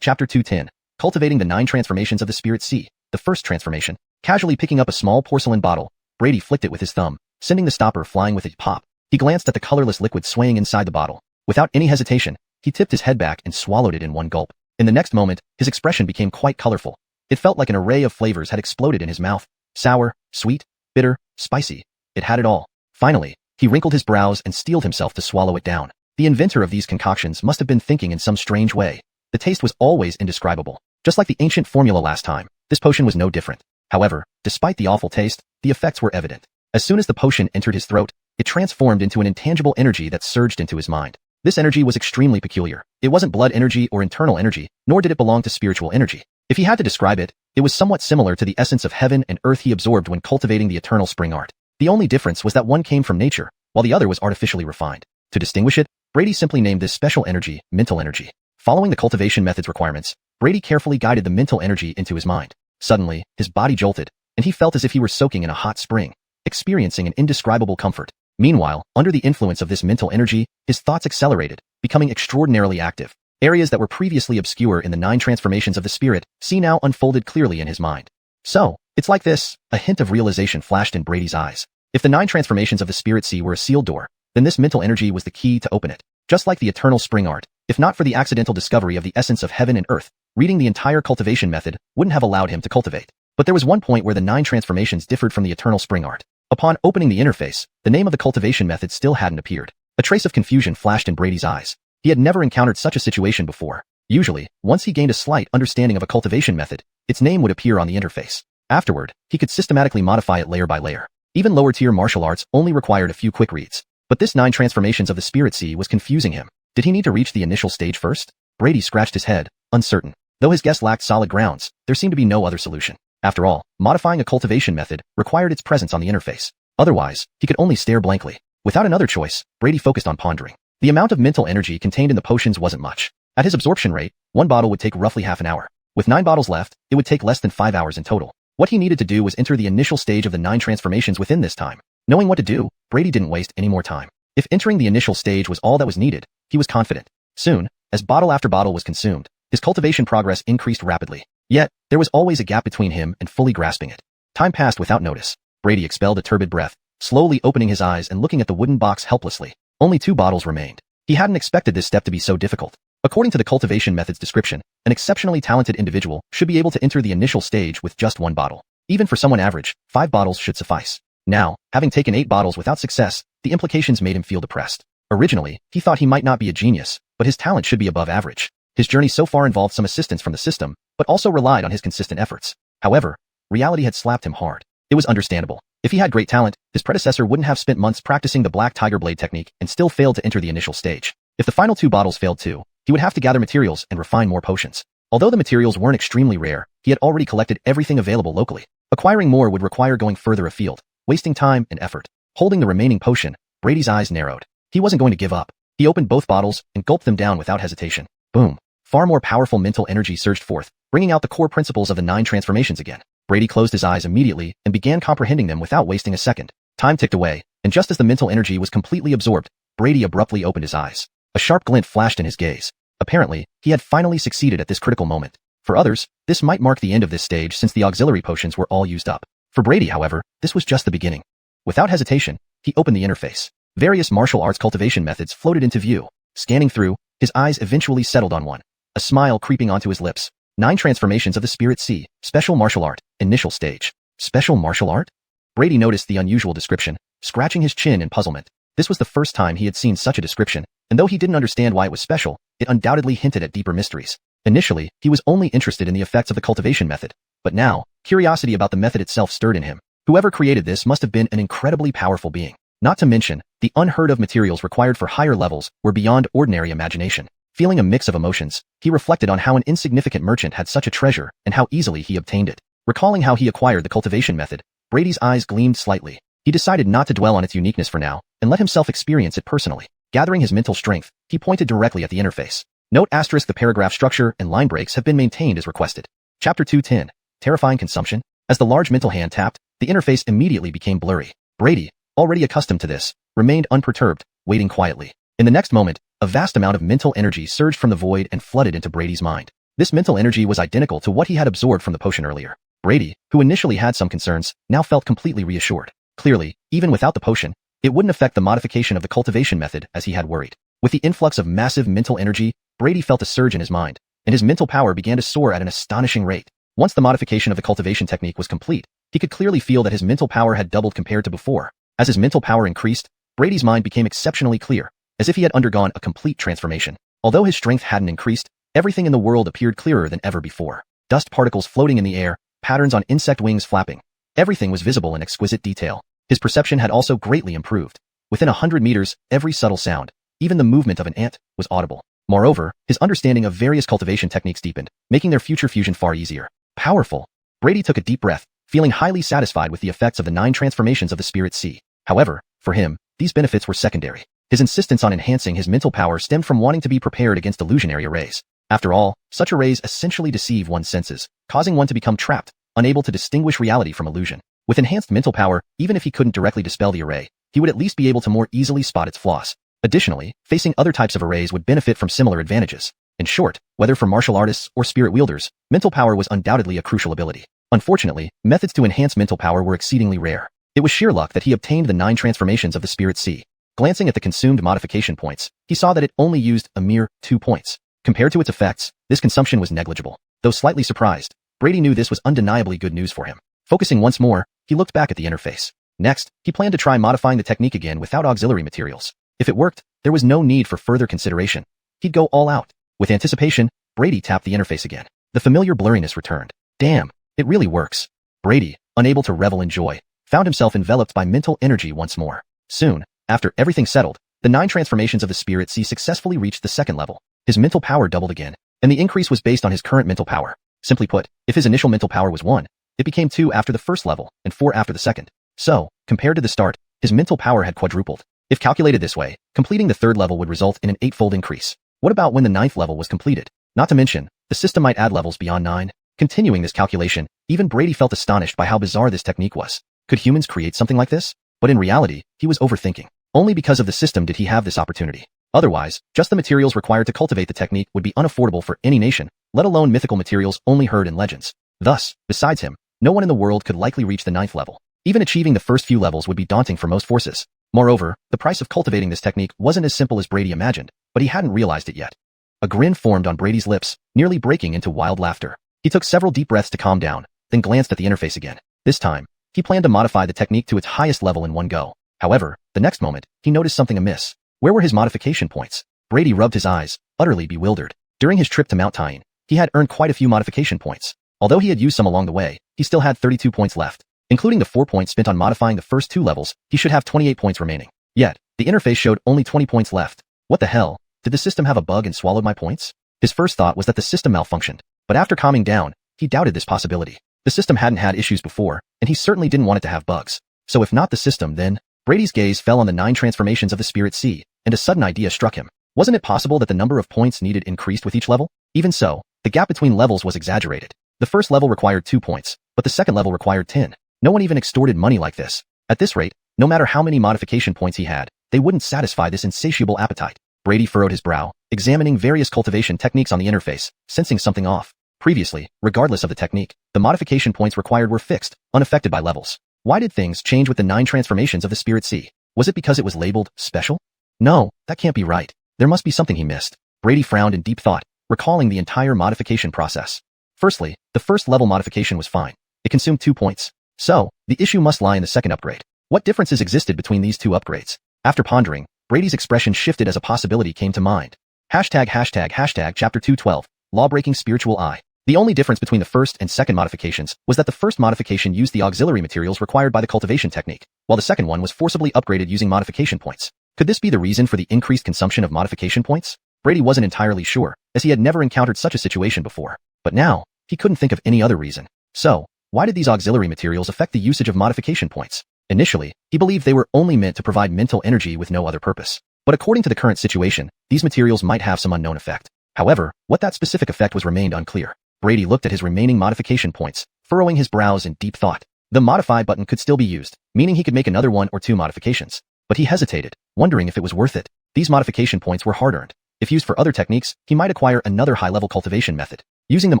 Chapter 210. Cultivating the 9 transformations of the Spirit Sea. The first transformation. Casually picking up a small porcelain bottle, Brady flicked it with his thumb, sending the stopper flying with a pop. He glanced at the colorless liquid swaying inside the bottle. Without any hesitation, he tipped his head back and swallowed it in one gulp. In the next moment, his expression became quite colorful. It felt like an array of flavors had exploded in his mouth. Sour, sweet, bitter, spicy. It had it all. Finally, he wrinkled his brows and steeled himself to swallow it down. The inventor of these concoctions must have been thinking in some strange way. The taste was always indescribable. Just like the ancient formula last time, this potion was no different. However, despite the awful taste, the effects were evident. As soon as the potion entered his throat, it transformed into an intangible energy that surged into his mind. This energy was extremely peculiar. It wasn't blood energy or internal energy, nor did it belong to spiritual energy. If he had to describe it, it was somewhat similar to the essence of heaven and earth he absorbed when cultivating the eternal spring art. The only difference was that one came from nature, while the other was artificially refined. To distinguish it, Brady simply named this special energy, mental energy. Following the cultivation method's requirements, Brady carefully guided the mental energy into his mind. Suddenly, his body jolted, and he felt as if he were soaking in a hot spring, experiencing an indescribable comfort. Meanwhile, under the influence of this mental energy, his thoughts accelerated, becoming extraordinarily active. Areas that were previously obscure in the 9 transformations of the spirit now unfolded clearly in his mind. So, it's like this, a hint of realization flashed in Brady's eyes. If the 9 transformations of the spirit sea were a sealed door, then this mental energy was the key to open it. Just like the eternal spring art, if not for the accidental discovery of the essence of heaven and earth, reading the entire cultivation method wouldn't have allowed him to cultivate. But there was one point where the 9 transformations differed from the eternal spring art. Upon opening the interface, the name of the cultivation method still hadn't appeared. A trace of confusion flashed in Brady's eyes. He had never encountered such a situation before. Usually, once he gained a slight understanding of a cultivation method, its name would appear on the interface. Afterward, he could systematically modify it layer by layer. Even lower-tier martial arts only required a few quick reads. But this 9 transformations of the spirit sea was confusing him. Did he need to reach the initial stage first? Brady scratched his head, uncertain. Though his guess lacked solid grounds, there seemed to be no other solution. After all, modifying a cultivation method required its presence on the interface. Otherwise, he could only stare blankly. Without another choice, Brady focused on pondering. The amount of mental energy contained in the potions wasn't much. At his absorption rate, one bottle would take roughly half an hour. With 9 bottles left, it would take less than 5 hours in total. What he needed to do was enter the initial stage of the 9 transformations within this time. Knowing what to do, Brady didn't waste any more time. If entering the initial stage was all that was needed, he was confident. Soon, as bottle after bottle was consumed, his cultivation progress increased rapidly. Yet, there was always a gap between him and fully grasping it. Time passed without notice. Brady expelled a turbid breath, slowly opening his eyes and looking at the wooden box helplessly. Only 2 bottles remained. He hadn't expected this step to be so difficult. According to the cultivation method's description, an exceptionally talented individual should be able to enter the initial stage with just 1 bottle. Even for someone average, 5 bottles should suffice. Now, having taken 8 bottles without success, the implications made him feel depressed. Originally, he thought he might not be a genius, but his talent should be above average. His journey so far involved some assistance from the system, but also relied on his consistent efforts. However, reality had slapped him hard. It was understandable. If he had great talent, his predecessor wouldn't have spent months practicing the Black Tiger Blade technique and still failed to enter the initial stage. If the final 2 bottles failed too, he would have to gather materials and refine more potions. Although the materials weren't extremely rare, he had already collected everything available locally. Acquiring more would require going further afield, wasting time and effort. Holding the remaining potion, Brady's eyes narrowed. He wasn't going to give up. He opened both bottles and gulped them down without hesitation. Boom. Far more powerful mental energy surged forth, bringing out the core principles of the 9 transformations again. Brady closed his eyes immediately and began comprehending them without wasting a second. Time ticked away, and just as the mental energy was completely absorbed, Brady abruptly opened his eyes. A sharp glint flashed in his gaze. Apparently, he had finally succeeded at this critical moment. For others, this might mark the end of this stage since the auxiliary potions were all used up. For Brady, however, this was just the beginning. Without hesitation, he opened the interface. Various martial arts cultivation methods floated into view. Scanning through, his eyes eventually settled on one. A smile creeping onto his lips. 9 transformations of the Spirit Sea, special martial art, initial stage. Special martial art? Brady noticed the unusual description, scratching his chin in puzzlement. This was the first time he had seen such a description, and though he didn't understand why it was special, it undoubtedly hinted at deeper mysteries. Initially, he was only interested in the effects of the cultivation method, but now, curiosity about the method itself stirred in him. Whoever created this must have been an incredibly powerful being. Not to mention, the unheard-of materials required for higher levels were beyond ordinary imagination. Feeling a mix of emotions, he reflected on how an insignificant merchant had such a treasure and how easily he obtained it. Recalling how he acquired the cultivation method, Brady's eyes gleamed slightly. He decided not to dwell on its uniqueness for now and let himself experience it personally. Gathering his mental strength, he pointed directly at the interface. Note asterisk the paragraph structure and line breaks have been maintained as requested. Chapter 210. Terrifying Consumption. As the large mental hand tapped, the interface immediately became blurry. Brady, already accustomed to this, remained unperturbed, waiting quietly. In the next moment, a vast amount of mental energy surged from the void and flooded into Brady's mind. This mental energy was identical to what he had absorbed from the potion earlier. Brady, who initially had some concerns, now felt completely reassured. Clearly, even without the potion, it wouldn't affect the modification of the cultivation method as he had worried. With the influx of massive mental energy, Brady felt a surge in his mind, and his mental power began to soar at an astonishing rate. Once the modification of the cultivation technique was complete, he could clearly feel that his mental power had doubled compared to before. As his mental power increased, Brady's mind became exceptionally clear, as if he had undergone a complete transformation. Although his strength hadn't increased, everything in the world appeared clearer than ever before. Dust particles floating in the air, patterns on insect wings flapping. Everything was visible in exquisite detail. His perception had also greatly improved. Within 100 meters, every subtle sound, even the movement of an ant, was audible. Moreover, his understanding of various cultivation techniques deepened, making their future fusion far easier. Powerful. Brady took a deep breath, feeling highly satisfied with the effects of the 9 transformations of the Spirit Sea. However, for him, these benefits were secondary. His insistence on enhancing his mental power stemmed from wanting to be prepared against illusionary arrays. After all, such arrays essentially deceive one's senses, causing one to become trapped, unable to distinguish reality from illusion. With enhanced mental power, even if he couldn't directly dispel the array, he would at least be able to more easily spot its flaws. Additionally, facing other types of arrays would benefit from similar advantages. In short, whether for martial artists or spirit wielders, mental power was undoubtedly a crucial ability. Unfortunately, methods to enhance mental power were exceedingly rare. It was sheer luck that he obtained the 9 transformations of the Spirit Sea. Glancing at the consumed modification points, he saw that it only used a mere 2 points. Compared to its effects, this consumption was negligible. Though slightly surprised, Brady knew this was undeniably good news for him. Focusing once more, he looked back at the interface. Next, he planned to try modifying the technique again without auxiliary materials. If it worked, there was no need for further consideration. He'd go all out. With anticipation, Brady tapped the interface again. The familiar blurriness returned. Damn, it really works. Brady, unable to revel in joy, found himself enveloped by mental energy once more. Soon, after everything settled, the 9 transformations of the Spirit Sea successfully reached the 2nd level. His mental power doubled again, and the increase was based on his current mental power. Simply put, if his initial mental power was 1, it became 2 after the 1st level and 4 after the 2nd. So, compared to the start, his mental power had quadrupled. If calculated this way, completing the 3rd level would result in an 8-fold increase. What about when the 9th level was completed? Not to mention, the system might add levels beyond 9. Continuing this calculation, even Brady felt astonished by how bizarre this technique was. Could humans create something like this? But in reality, he was overthinking. Only because of the system did he have this opportunity. Otherwise, just the materials required to cultivate the technique would be unaffordable for any nation, let alone mythical materials only heard in legends. Thus, besides him, no one in the world could likely reach the 9th level. Even achieving the first few levels would be daunting for most forces. Moreover, the price of cultivating this technique wasn't as simple as Brady imagined, but he hadn't realized it yet. A grin formed on Brady's lips, nearly breaking into wild laughter. He took several deep breaths to calm down, then glanced at the interface again. This time, he planned to modify the technique to its highest level in one go. However, the next moment, he noticed something amiss. Where were his modification points? Brady rubbed his eyes, utterly bewildered. During his trip to Mount Tyne, he had earned quite a few modification points. Although he had used some along the way, he still had 32 points left. Including the 4 points spent on modifying the first 2 levels, he should have 28 points remaining. Yet, the interface showed only 20 points left. What the hell? Did the system have a bug and swallowed my points? His first thought was that the system malfunctioned, but after calming down, he doubted this possibility. The system hadn't had issues before, and he certainly didn't want it to have bugs. So if not the system, then Brady's gaze fell on the 9 transformations of the Spirit Sea, and a sudden idea struck him. Wasn't it possible that the number of points needed increased with each level? Even so, the gap between levels was exaggerated. The first level required 2 points, but the second level required 10. No one even extorted money like this. At this rate, no matter how many modification points he had, they wouldn't satisfy this insatiable appetite. Brady furrowed his brow, examining various cultivation techniques on the interface, sensing something off. Previously, regardless of the technique, the modification points required were fixed, unaffected by levels. Why did things change with the 9 transformations of the Spirit Sea? Was it because it was labeled special? No, that can't be right. There must be something he missed. Brady frowned in deep thought, recalling the entire modification process. Firstly, the first level modification was fine. It consumed 2 points. So, the issue must lie in the second upgrade. What differences existed between these 2 upgrades? After pondering, Brady's expression shifted as a possibility came to mind. Chapter 212, Law-Breaking Spiritual Eye. The only difference between the first and second modifications was that the first modification used the auxiliary materials required by the cultivation technique, while the second one was forcibly upgraded using modification points. Could this be the reason for the increased consumption of modification points? Brady wasn't entirely sure, as he had never encountered such a situation before. But now, he couldn't think of any other reason. So, why did these auxiliary materials affect the usage of modification points? Initially, he believed they were only meant to provide mental energy with no other purpose. But according to the current situation, these materials might have some unknown effect. However, what that specific effect was remained unclear. Brady looked at his remaining modification points, furrowing his brows in deep thought. The modify button could still be used, meaning he could make another 1 or 2 modifications. But he hesitated, wondering if it was worth it. These modification points were hard-earned. If used for other techniques, he might acquire another high-level cultivation method. Using them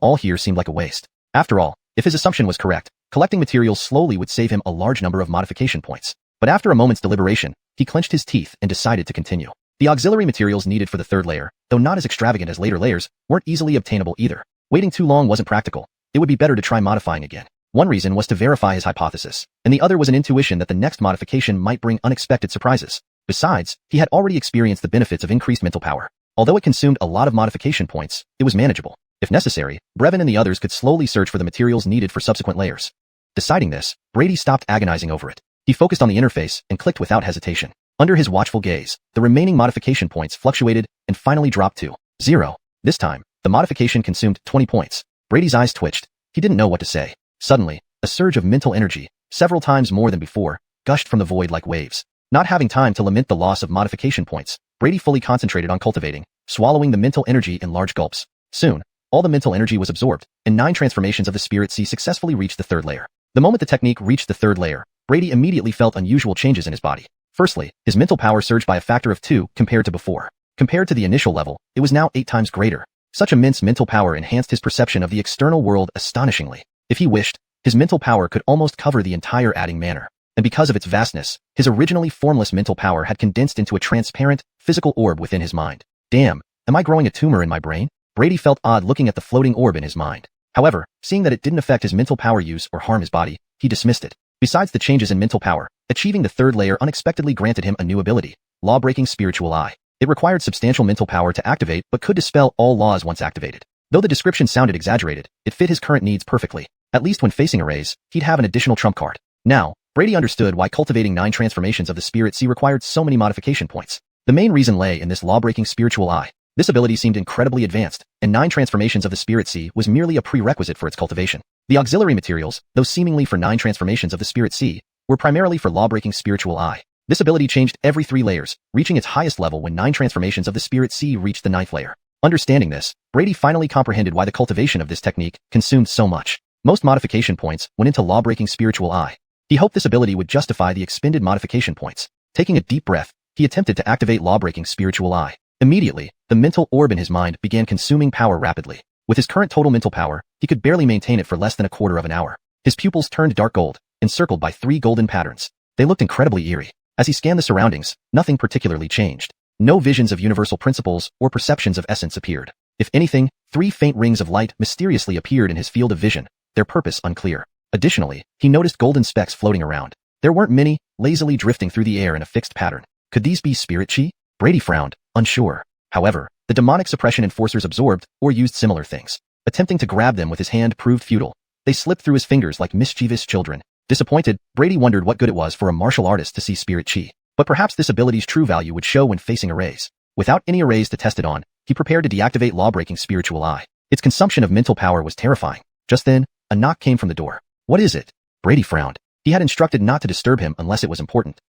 all here seemed like a waste. After all, if his assumption was correct, collecting materials slowly would save him a large number of modification points. But after a moment's deliberation, he clenched his teeth and decided to continue. The auxiliary materials needed for the third layer, though not as extravagant as later layers, weren't easily obtainable either. Waiting too long wasn't practical. It would be better to try modifying again. One reason was to verify his hypothesis, and the other was an intuition that the next modification might bring unexpected surprises. Besides, he had already experienced the benefits of increased mental power. Although it consumed a lot of modification points, it was manageable. If necessary, Brevin and the others could slowly search for the materials needed for subsequent layers. Deciding this, Brady stopped agonizing over it. He focused on the interface and clicked without hesitation. Under his watchful gaze, the remaining modification points fluctuated and finally dropped to 0. This time, the modification consumed 20 points. Brady's eyes twitched. He didn't know what to say. Suddenly, a surge of mental energy, several times more than before, gushed from the void like waves. Not having time to lament the loss of modification points, Brady fully concentrated on cultivating, swallowing the mental energy in large gulps. Soon, all the mental energy was absorbed, and 9 transformations of the Spirit Sea successfully reached the third layer. The moment the technique reached the third layer, Brady immediately felt unusual changes in his body. Firstly, his mental power surged by a factor of 2 compared to before. Compared to the initial level, it was now 8 times greater. Such immense mental power enhanced his perception of the external world astonishingly. If he wished, his mental power could almost cover the entire adding manor. And because of its vastness, his originally formless mental power had condensed into a transparent, physical orb within his mind. Damn, am I growing a tumor in my brain? Brady felt odd looking at the floating orb in his mind. However, seeing that it didn't affect his mental power use or harm his body, he dismissed it. Besides the changes in mental power, achieving the third layer unexpectedly granted him a new ability, Law-Breaking Spiritual Eye. It required substantial mental power to activate but could dispel all laws once activated. Though the description sounded exaggerated, it fit his current needs perfectly. At least when facing arrays, he'd have an additional trump card. Now, Brady understood why cultivating 9 transformations of the Spirit Sea required so many modification points. The main reason lay in this Law-Breaking Spiritual Eye. This ability seemed incredibly advanced, and 9 transformations of the Spirit Sea was merely a prerequisite for its cultivation. The auxiliary materials, though seemingly for 9 transformations of the Spirit Sea, were primarily for Law-Breaking Spiritual Eye. This ability changed every 3 layers, reaching its highest level when 9 transformations of the Spirit Sea reached the 9th layer. Understanding this, Brady finally comprehended why the cultivation of this technique consumed so much. Most modification points went into Law-Breaking Spiritual Eye. He hoped this ability would justify the expended modification points. Taking a deep breath, he attempted to activate Law-Breaking Spiritual Eye. Immediately, the mental orb in his mind began consuming power rapidly. With his current total mental power, he could barely maintain it for less than a quarter of an hour. His pupils turned dark gold, encircled by 3 golden patterns. They looked incredibly eerie. As he scanned the surroundings, nothing particularly changed. No visions of universal principles or perceptions of essence appeared. If anything, 3 faint rings of light mysteriously appeared in his field of vision, their purpose unclear. Additionally, he noticed golden specks floating around. There weren't many, lazily drifting through the air in a fixed pattern. Could these be spirit chi? Brady frowned, unsure. However, the demonic suppression enforcers absorbed or used similar things. Attempting to grab them with his hand proved futile. They slipped through his fingers like mischievous children. Disappointed, Brady wondered what good it was for a martial artist to see spirit chi. But perhaps this ability's true value would show when facing arrays. Without any arrays to test it on, he prepared to deactivate Law-Breaking Spiritual Eye. Its consumption of mental power was terrifying. Just then, a knock came from the door. What is it? Brady frowned. He had instructed not to disturb him unless it was important.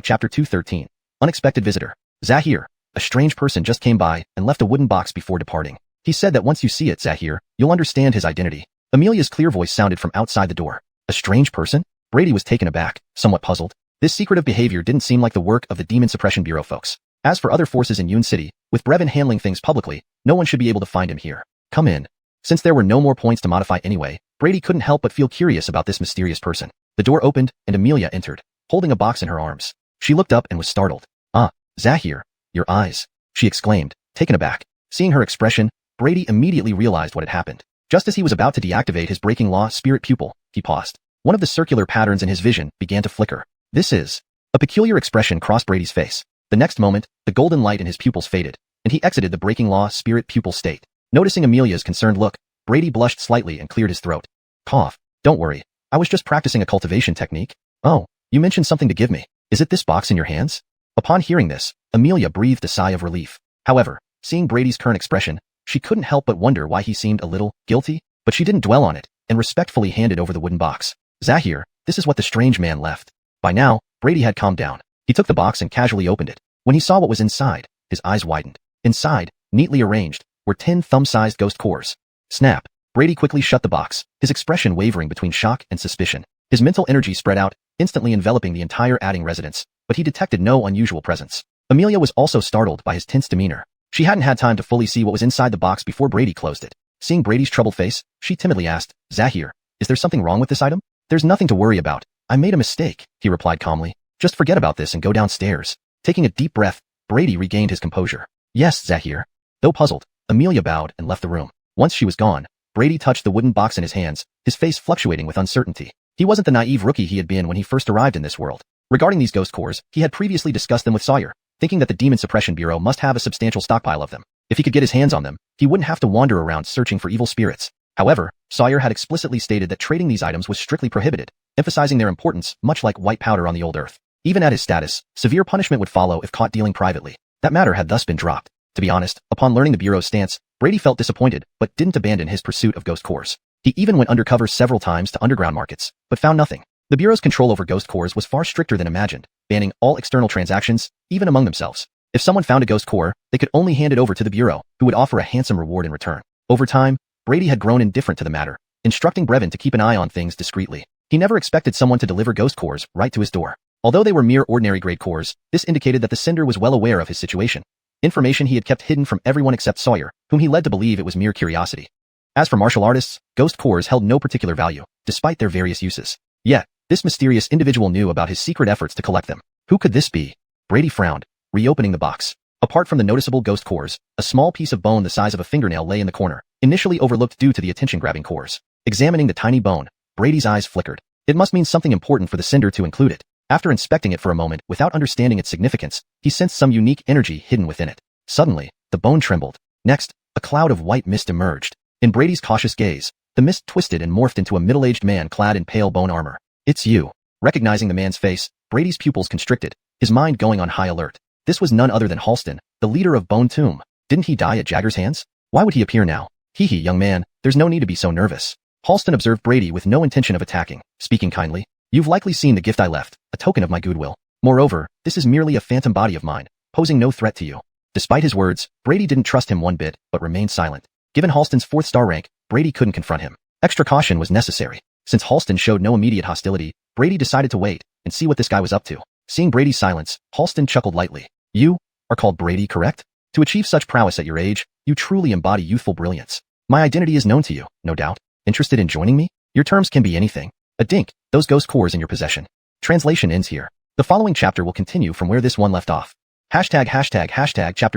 Chapter 213. Unexpected visitor. Zahir, a strange person just came by and left a wooden box before departing. He said that once you see it, Zahir, you'll understand his identity. Amelia's clear voice sounded from outside the door. A strange person? Brady was taken aback, somewhat puzzled. This secretive behavior didn't seem like the work of the Demon Suppression Bureau folks. As for other forces in Yun City, with Brevin handling things publicly, no one should be able to find him here. Come in. Since there were no more points to modify anyway, Brady couldn't help but feel curious about this mysterious person. The door opened, and Amelia entered, holding a box in her arms. She looked up and was startled. Ah, Zahir, your eyes, she exclaimed, taken aback. Seeing her expression, Brady immediately realized what had happened. Just as he was about to deactivate his breaking law spirit pupil, he paused. One of the circular patterns in his vision began to flicker. This is... A peculiar expression crossed Brady's face. The next moment, the golden light in his pupils faded, and he exited the breaking law spirit pupil state. Noticing Amelia's concerned look, Brady blushed slightly and cleared his throat. Cough. Don't worry. I was just practicing a cultivation technique. Oh, you mentioned something to give me. Is it this box in your hands? Upon hearing this, Amelia breathed a sigh of relief. However, seeing Brady's current expression, she couldn't help but wonder why he seemed a little guilty, but she didn't dwell on it, and respectfully handed over the wooden box. Zahir, this is what the strange man left. By now, Brady had calmed down. He took the box and casually opened it. When he saw what was inside, his eyes widened. Inside, neatly arranged, were 10 thumb-sized ghost cores. Snap. Brady quickly shut the box, his expression wavering between shock and suspicion. His mental energy spread out, instantly enveloping the entire adding residence, but he detected no unusual presence. Amelia was also startled by his tense demeanor. She hadn't had time to fully see what was inside the box before Brady closed it. Seeing Brady's troubled face, she timidly asked, Zahir, is there something wrong with this item? There's nothing to worry about. I made a mistake, he replied calmly. Just forget about this and go downstairs. Taking a deep breath, Brady regained his composure. Yes, Zahir. Though puzzled, Amelia bowed and left the room. Once she was gone, Brady touched the wooden box in his hands, his face fluctuating with uncertainty. He wasn't the naive rookie he had been when he first arrived in this world. Regarding these ghost cores, he had previously discussed them with Sawyer, thinking that the Demon Suppression Bureau must have a substantial stockpile of them. If he could get his hands on them, he wouldn't have to wander around searching for evil spirits. However, Sawyer had explicitly stated that trading these items was strictly prohibited, emphasizing their importance much like white powder on the old earth. Even at his status, severe punishment would follow if caught dealing privately. That matter had thus been dropped. To be honest, upon learning the Bureau's stance, Brady felt disappointed, but didn't abandon his pursuit of ghost cores. He even went undercover several times to underground markets, but found nothing. The Bureau's control over ghost cores was far stricter than imagined, banning all external transactions, even among themselves. If someone found a ghost core, they could only hand it over to the Bureau, who would offer a handsome reward in return. Over time, Brady had grown indifferent to the matter, instructing Brevin to keep an eye on things discreetly. He never expected someone to deliver ghost cores right to his door. Although they were mere ordinary grade cores, this indicated that the sender was well aware of his situation. Information he had kept hidden from everyone except Sawyer, whom he led to believe it was mere curiosity. As for martial artists, ghost cores held no particular value, despite their various uses. Yet, this mysterious individual knew about his secret efforts to collect them. Who could this be? Brady frowned, reopening the box. Apart from the noticeable ghost cores, a small piece of bone the size of a fingernail lay in the corner, initially overlooked due to the attention-grabbing cores. Examining the tiny bone, Brady's eyes flickered. It must mean something important for the sender to include it. After inspecting it for a moment without understanding its significance, he sensed some unique energy hidden within it. Suddenly, the bone trembled. Next, a cloud of white mist emerged. In Brady's cautious gaze, the mist twisted and morphed into a middle-aged man clad in pale bone armor. It's you. Recognizing the man's face, Brady's pupils constricted, his mind going on high alert. This was none other than Halston, the leader of Bone Tomb. Didn't he die at Jagger's hands? Why would he appear now? Hee hee, young man, there's no need to be so nervous. Halston observed Brady with no intention of attacking, speaking kindly. You've likely seen the gift I left, a token of my goodwill. Moreover, this is merely a phantom body of mine, posing no threat to you. Despite his words, Brady didn't trust him one bit, but remained silent. Given Halston's 4th star rank, Brady couldn't confront him. Extra caution was necessary. Since Halston showed no immediate hostility, Brady decided to wait and see what this guy was up to. Seeing Brady's silence, Halston chuckled lightly. You are called Brady, correct? To achieve such prowess at your age, you truly embody youthful brilliance. My identity is known to you, no doubt. Interested in joining me? Your terms can be anything. A dink, those ghost cores in your possession. Translation ends here. The following chapter will continue from where this one left off. Chapter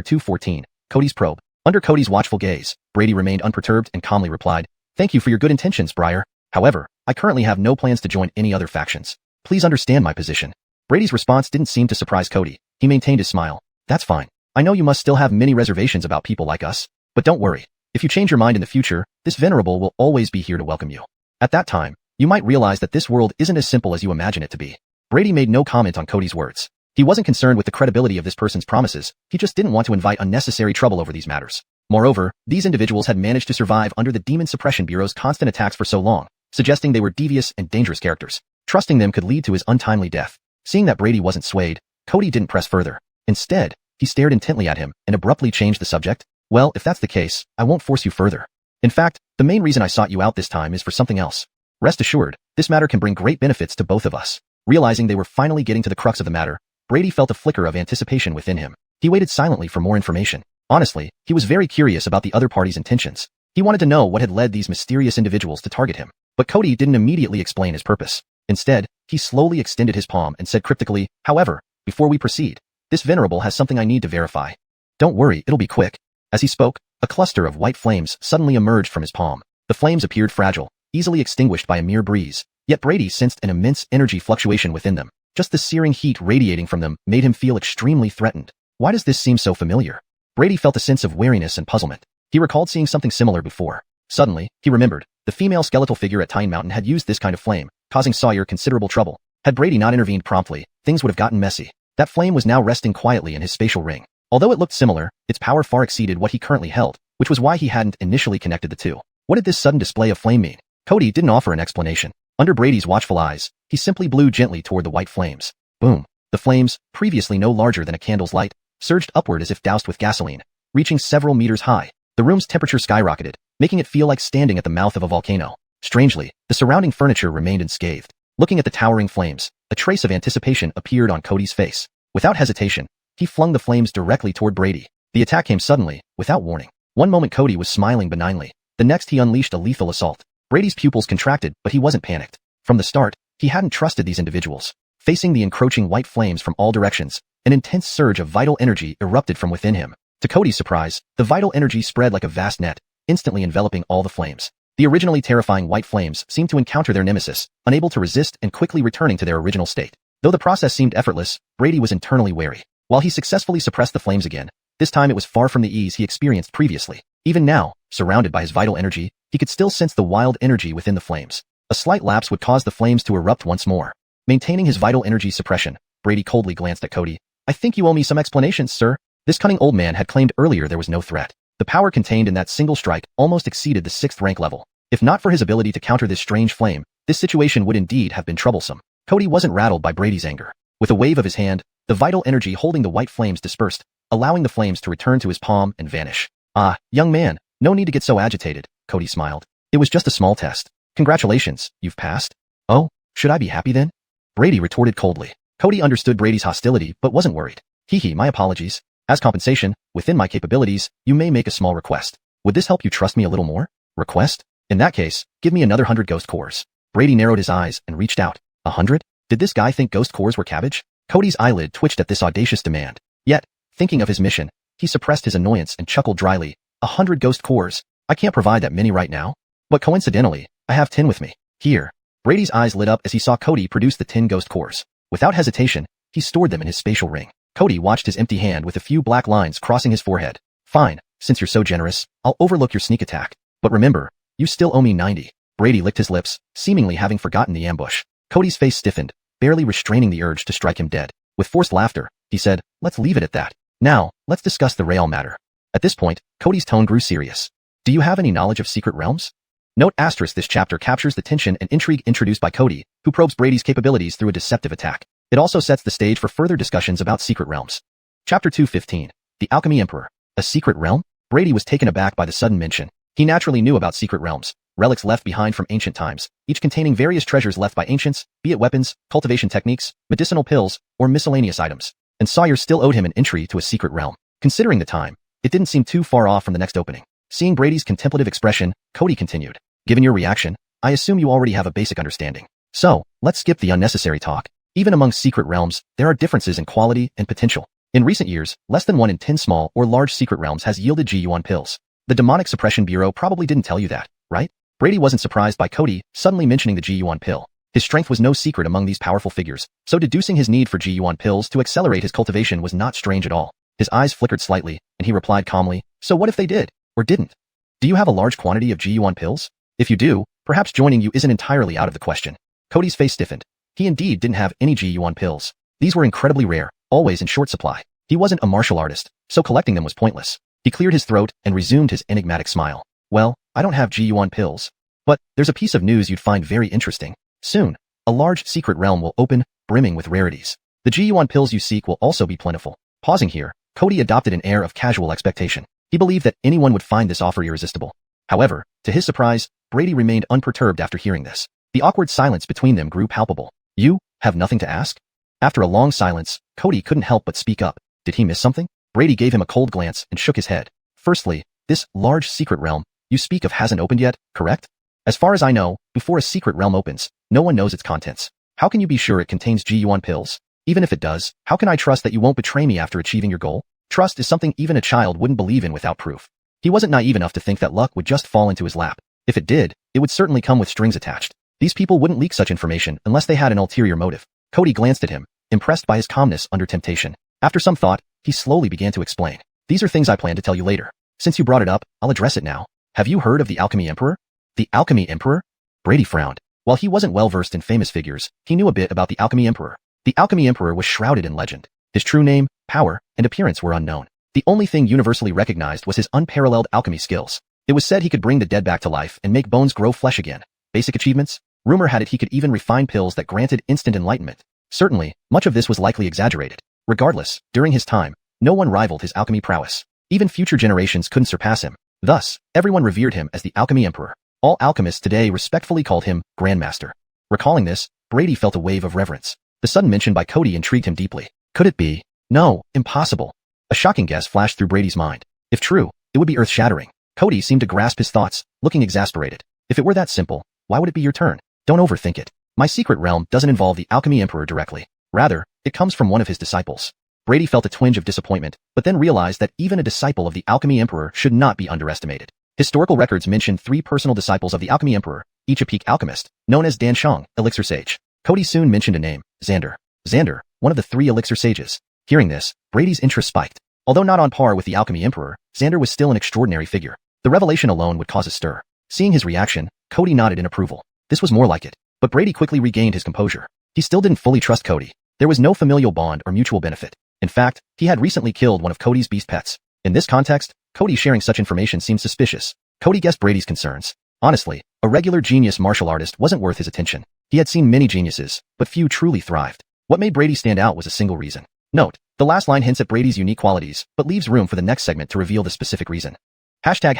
214, Cody's probe. Under Cody's watchful gaze, Brady remained unperturbed and calmly replied, Thank you for your good intentions, Briar. However, I currently have no plans to join any other factions. Please understand my position. Brady's response didn't seem to surprise Cody. He maintained his smile. That's fine. I know you must still have many reservations about people like us, but don't worry. If you change your mind in the future, this venerable will always be here to welcome you. At that time, you might realize that this world isn't as simple as you imagine it to be. Brady made no comment on Cody's words. He wasn't concerned with the credibility of this person's promises, he just didn't want to invite unnecessary trouble over these matters. Moreover, these individuals had managed to survive under the Demon Suppression Bureau's constant attacks for so long, suggesting they were devious and dangerous characters. Trusting them could lead to his untimely death. Seeing that Brady wasn't swayed, Cody didn't press further. Instead, he stared intently at him and abruptly changed the subject. Well, if that's the case, I won't force you further. In fact, the main reason I sought you out this time is for something else. Rest assured, this matter can bring great benefits to both of us. Realizing they were finally getting to the crux of the matter, Brady felt a flicker of anticipation within him. He waited silently for more information. Honestly, he was very curious about the other party's intentions. He wanted to know what had led these mysterious individuals to target him. But Cody didn't immediately explain his purpose. Instead, he slowly extended his palm and said cryptically, "However, before we proceed, this venerable has something I need to verify. Don't worry, it'll be quick." As he spoke, a cluster of white flames suddenly emerged from his palm. The flames appeared fragile, easily extinguished by a mere breeze, yet Brady sensed an immense energy fluctuation within them. Just the searing heat radiating from them made him feel extremely threatened. Why does this seem so familiar? Brady felt a sense of wariness and puzzlement. He recalled seeing something similar before. Suddenly, he remembered, the female skeletal figure at Tyne Mountain had used this kind of flame, causing Sawyer considerable trouble. Had Brady not intervened promptly, things would have gotten messy. That flame was now resting quietly in his spatial ring. Although it looked similar, its power far exceeded what he currently held, which was why he hadn't initially connected the two. What did this sudden display of flame mean? Cody didn't offer an explanation. Under Brady's watchful eyes, he simply blew gently toward the white flames. Boom. The flames, previously no larger than a candle's light, surged upward as if doused with gasoline, reaching several meters high. The room's temperature skyrocketed, making it feel like standing at the mouth of a volcano. Strangely, the surrounding furniture remained unscathed. Looking at the towering flames, a trace of anticipation appeared on Cody's face. Without hesitation, he flung the flames directly toward Brady. The attack came suddenly, without warning. One moment Cody was smiling benignly. The next he unleashed a lethal assault. Brady's pupils contracted, but he wasn't panicked. From the start, he hadn't trusted these individuals. Facing the encroaching white flames from all directions, an intense surge of vital energy erupted from within him. To Cody's surprise, the vital energy spread like a vast net, instantly enveloping all the flames. The originally terrifying white flames seemed to encounter their nemesis, unable to resist and quickly returning to their original state. Though the process seemed effortless, Brady was internally wary. While he successfully suppressed the flames again, this time it was far from the ease he experienced previously. Even now, surrounded by his vital energy, he could still sense the wild energy within the flames. A slight lapse would cause the flames to erupt once more. Maintaining his vital energy suppression, Brady coldly glanced at Cody. "I think you owe me some explanations, sir." This cunning old man had claimed earlier there was no threat. The power contained in that single strike almost exceeded the 6th rank level. If not for his ability to counter this strange flame, this situation would indeed have been troublesome. Cody wasn't rattled by Brady's anger. With a wave of his hand, the vital energy holding the white flames dispersed, allowing the flames to return to his palm and vanish. "Ah, young man, no need to get so agitated," Cody smiled. "It was just a small test. Congratulations, you've passed." "Oh, should I be happy then?" Brady retorted coldly. Cody understood Brady's hostility but wasn't worried. "Hee, my apologies. As compensation, within my capabilities, you may make a small request. Would this help you trust me a little more?" "Request? In that case, give me another 100 ghost cores." Brady narrowed his eyes and reached out. 100? Did this guy think ghost cores were cabbage? Cody's eyelid twitched at this audacious demand. Yet, thinking of his mission, he suppressed his annoyance and chuckled dryly. 100 ghost cores? I can't provide that many right now. But coincidentally, I have 10 with me. Here. Brady's eyes lit up as he saw Cody produce the 10 ghost cores. Without hesitation, he stored them in his spatial ring. Cody watched his empty hand with a few black lines crossing his forehead. "Fine, since you're so generous, I'll overlook your sneak attack. But remember, you still owe me 90. Brady licked his lips, seemingly having forgotten the ambush. Cody's face stiffened, barely restraining the urge to strike him dead. With forced laughter, he said, "Let's leave it at that. Now, let's discuss the real matter." At this point, Cody's tone grew serious. "Do you have any knowledge of secret realms?" Note asterisk: this chapter captures the tension and intrigue introduced by Cody, who probes Brady's capabilities through a deceptive attack. It also sets the stage for further discussions about secret realms. Chapter 2:15. The Alchemy Emperor. A secret realm? Brady was taken aback by the sudden mention. He naturally knew about secret realms, relics left behind from ancient times, each containing various treasures left by ancients, be it weapons, cultivation techniques, medicinal pills, or miscellaneous items. And Sawyer still owed him an entry to a secret realm. Considering the time, it didn't seem too far off from the next opening. Seeing Brady's contemplative expression, Cody continued. "Given your reaction, I assume you already have a basic understanding. So, let's skip the unnecessary talk. Even among secret realms, there are differences in quality and potential. In recent years, less than 1 in 10 small or large secret realms has yielded xuanhuan pills. The Demonic Suppression Bureau probably didn't tell you that, right?" Brady wasn't surprised by Cody suddenly mentioning the xuanhuan pill. His strength was no secret among these powerful figures, so deducing his need for xuanhuan pills to accelerate his cultivation was not strange at all. His eyes flickered slightly, and he replied calmly, "So what if they did, or didn't? Do you have a large quantity of xuanhuan pills? If you do, perhaps joining you isn't entirely out of the question." Cody's face stiffened. He indeed didn't have any xuanhuan pills. These were incredibly rare, always in short supply. He wasn't a martial artist, so collecting them was pointless. He cleared his throat and resumed his enigmatic smile. "Well, I don't have xuanhuan pills. But there's a piece of news you'd find very interesting. Soon, a large secret realm will open, brimming with rarities. The xuanhuan pills you seek will also be plentiful. Pausing here, Cody adopted an air of casual expectation. He believed that anyone would find this offer irresistible. However, to his surprise, Brady remained unperturbed after hearing this. The awkward silence between them grew palpable. You have nothing to ask? After a long silence, Cody couldn't help but speak up. Did he miss something? Brady gave him a cold glance and shook his head. Firstly, this large secret realm you speak of hasn't opened yet, correct? As far as I know, before a secret realm opens, no one knows its contents. How can you be sure it contains xuanhuan pills? Even if it does, how can I trust that you won't betray me after achieving your goal? Trust is something even a child wouldn't believe in without proof. He wasn't naive enough to think that luck would just fall into his lap. If it did, it would certainly come with strings attached. These people wouldn't leak such information unless they had an ulterior motive. Cody glanced at him, impressed by his calmness under temptation. After some thought, he slowly began to explain. These are things I plan to tell you later. Since you brought it up, I'll address it now. Have you heard of the Alchemy Emperor? The Alchemy Emperor? Brady frowned. While he wasn't well versed in famous figures, he knew a bit about the Alchemy Emperor. The Alchemy Emperor was shrouded in legend. His true name, power, and appearance were unknown. The only thing universally recognized was his unparalleled alchemy skills. It was said he could bring the dead back to life and make bones grow flesh again. Basic achievements? Rumor had it he could even refine pills that granted instant enlightenment. Certainly, much of this was likely exaggerated. Regardless, during his time, no one rivaled his alchemy prowess. Even future generations couldn't surpass him. Thus, everyone revered him as the Alchemy Emperor. All alchemists today respectfully called him Grandmaster. Recalling this, Brady felt a wave of reverence. The sudden mention by Cody intrigued him deeply. Could it be? No, impossible. A shocking guess flashed through Brady's mind. If true, it would be earth-shattering. Cody seemed to grasp his thoughts, looking exasperated. If it were that simple, why would it be your turn? Don't overthink it. My secret realm doesn't involve the Alchemy Emperor directly. Rather, it comes from one of his disciples. Brady felt a twinge of disappointment, but then realized that even a disciple of the Alchemy Emperor should not be underestimated. Historical records mention 3 personal disciples of the Alchemy Emperor, each a peak alchemist, known as Dan Shang, Elixir Sage. Cody soon mentioned a name, Xander. Xander, one of the 3 Elixir Sages. Hearing this, Brady's interest spiked. Although not on par with the Alchemy Emperor, Xander was still an extraordinary figure. The revelation alone would cause a stir. Seeing his reaction, Cody nodded in approval. This was more like it. But Brady quickly regained his composure. He still didn't fully trust Cody. There was no familial bond or mutual benefit. In fact, he had recently killed one of Cody's beast pets. In this context, Cody sharing such information seemed suspicious. Cody guessed Brady's concerns. Honestly, a regular genius martial artist wasn't worth his attention. He had seen many geniuses, but few truly thrived. What made Brady stand out was a single reason. Note, the last line hints at Brady's unique qualities, but leaves room for the next segment to reveal the specific reason. Hashtag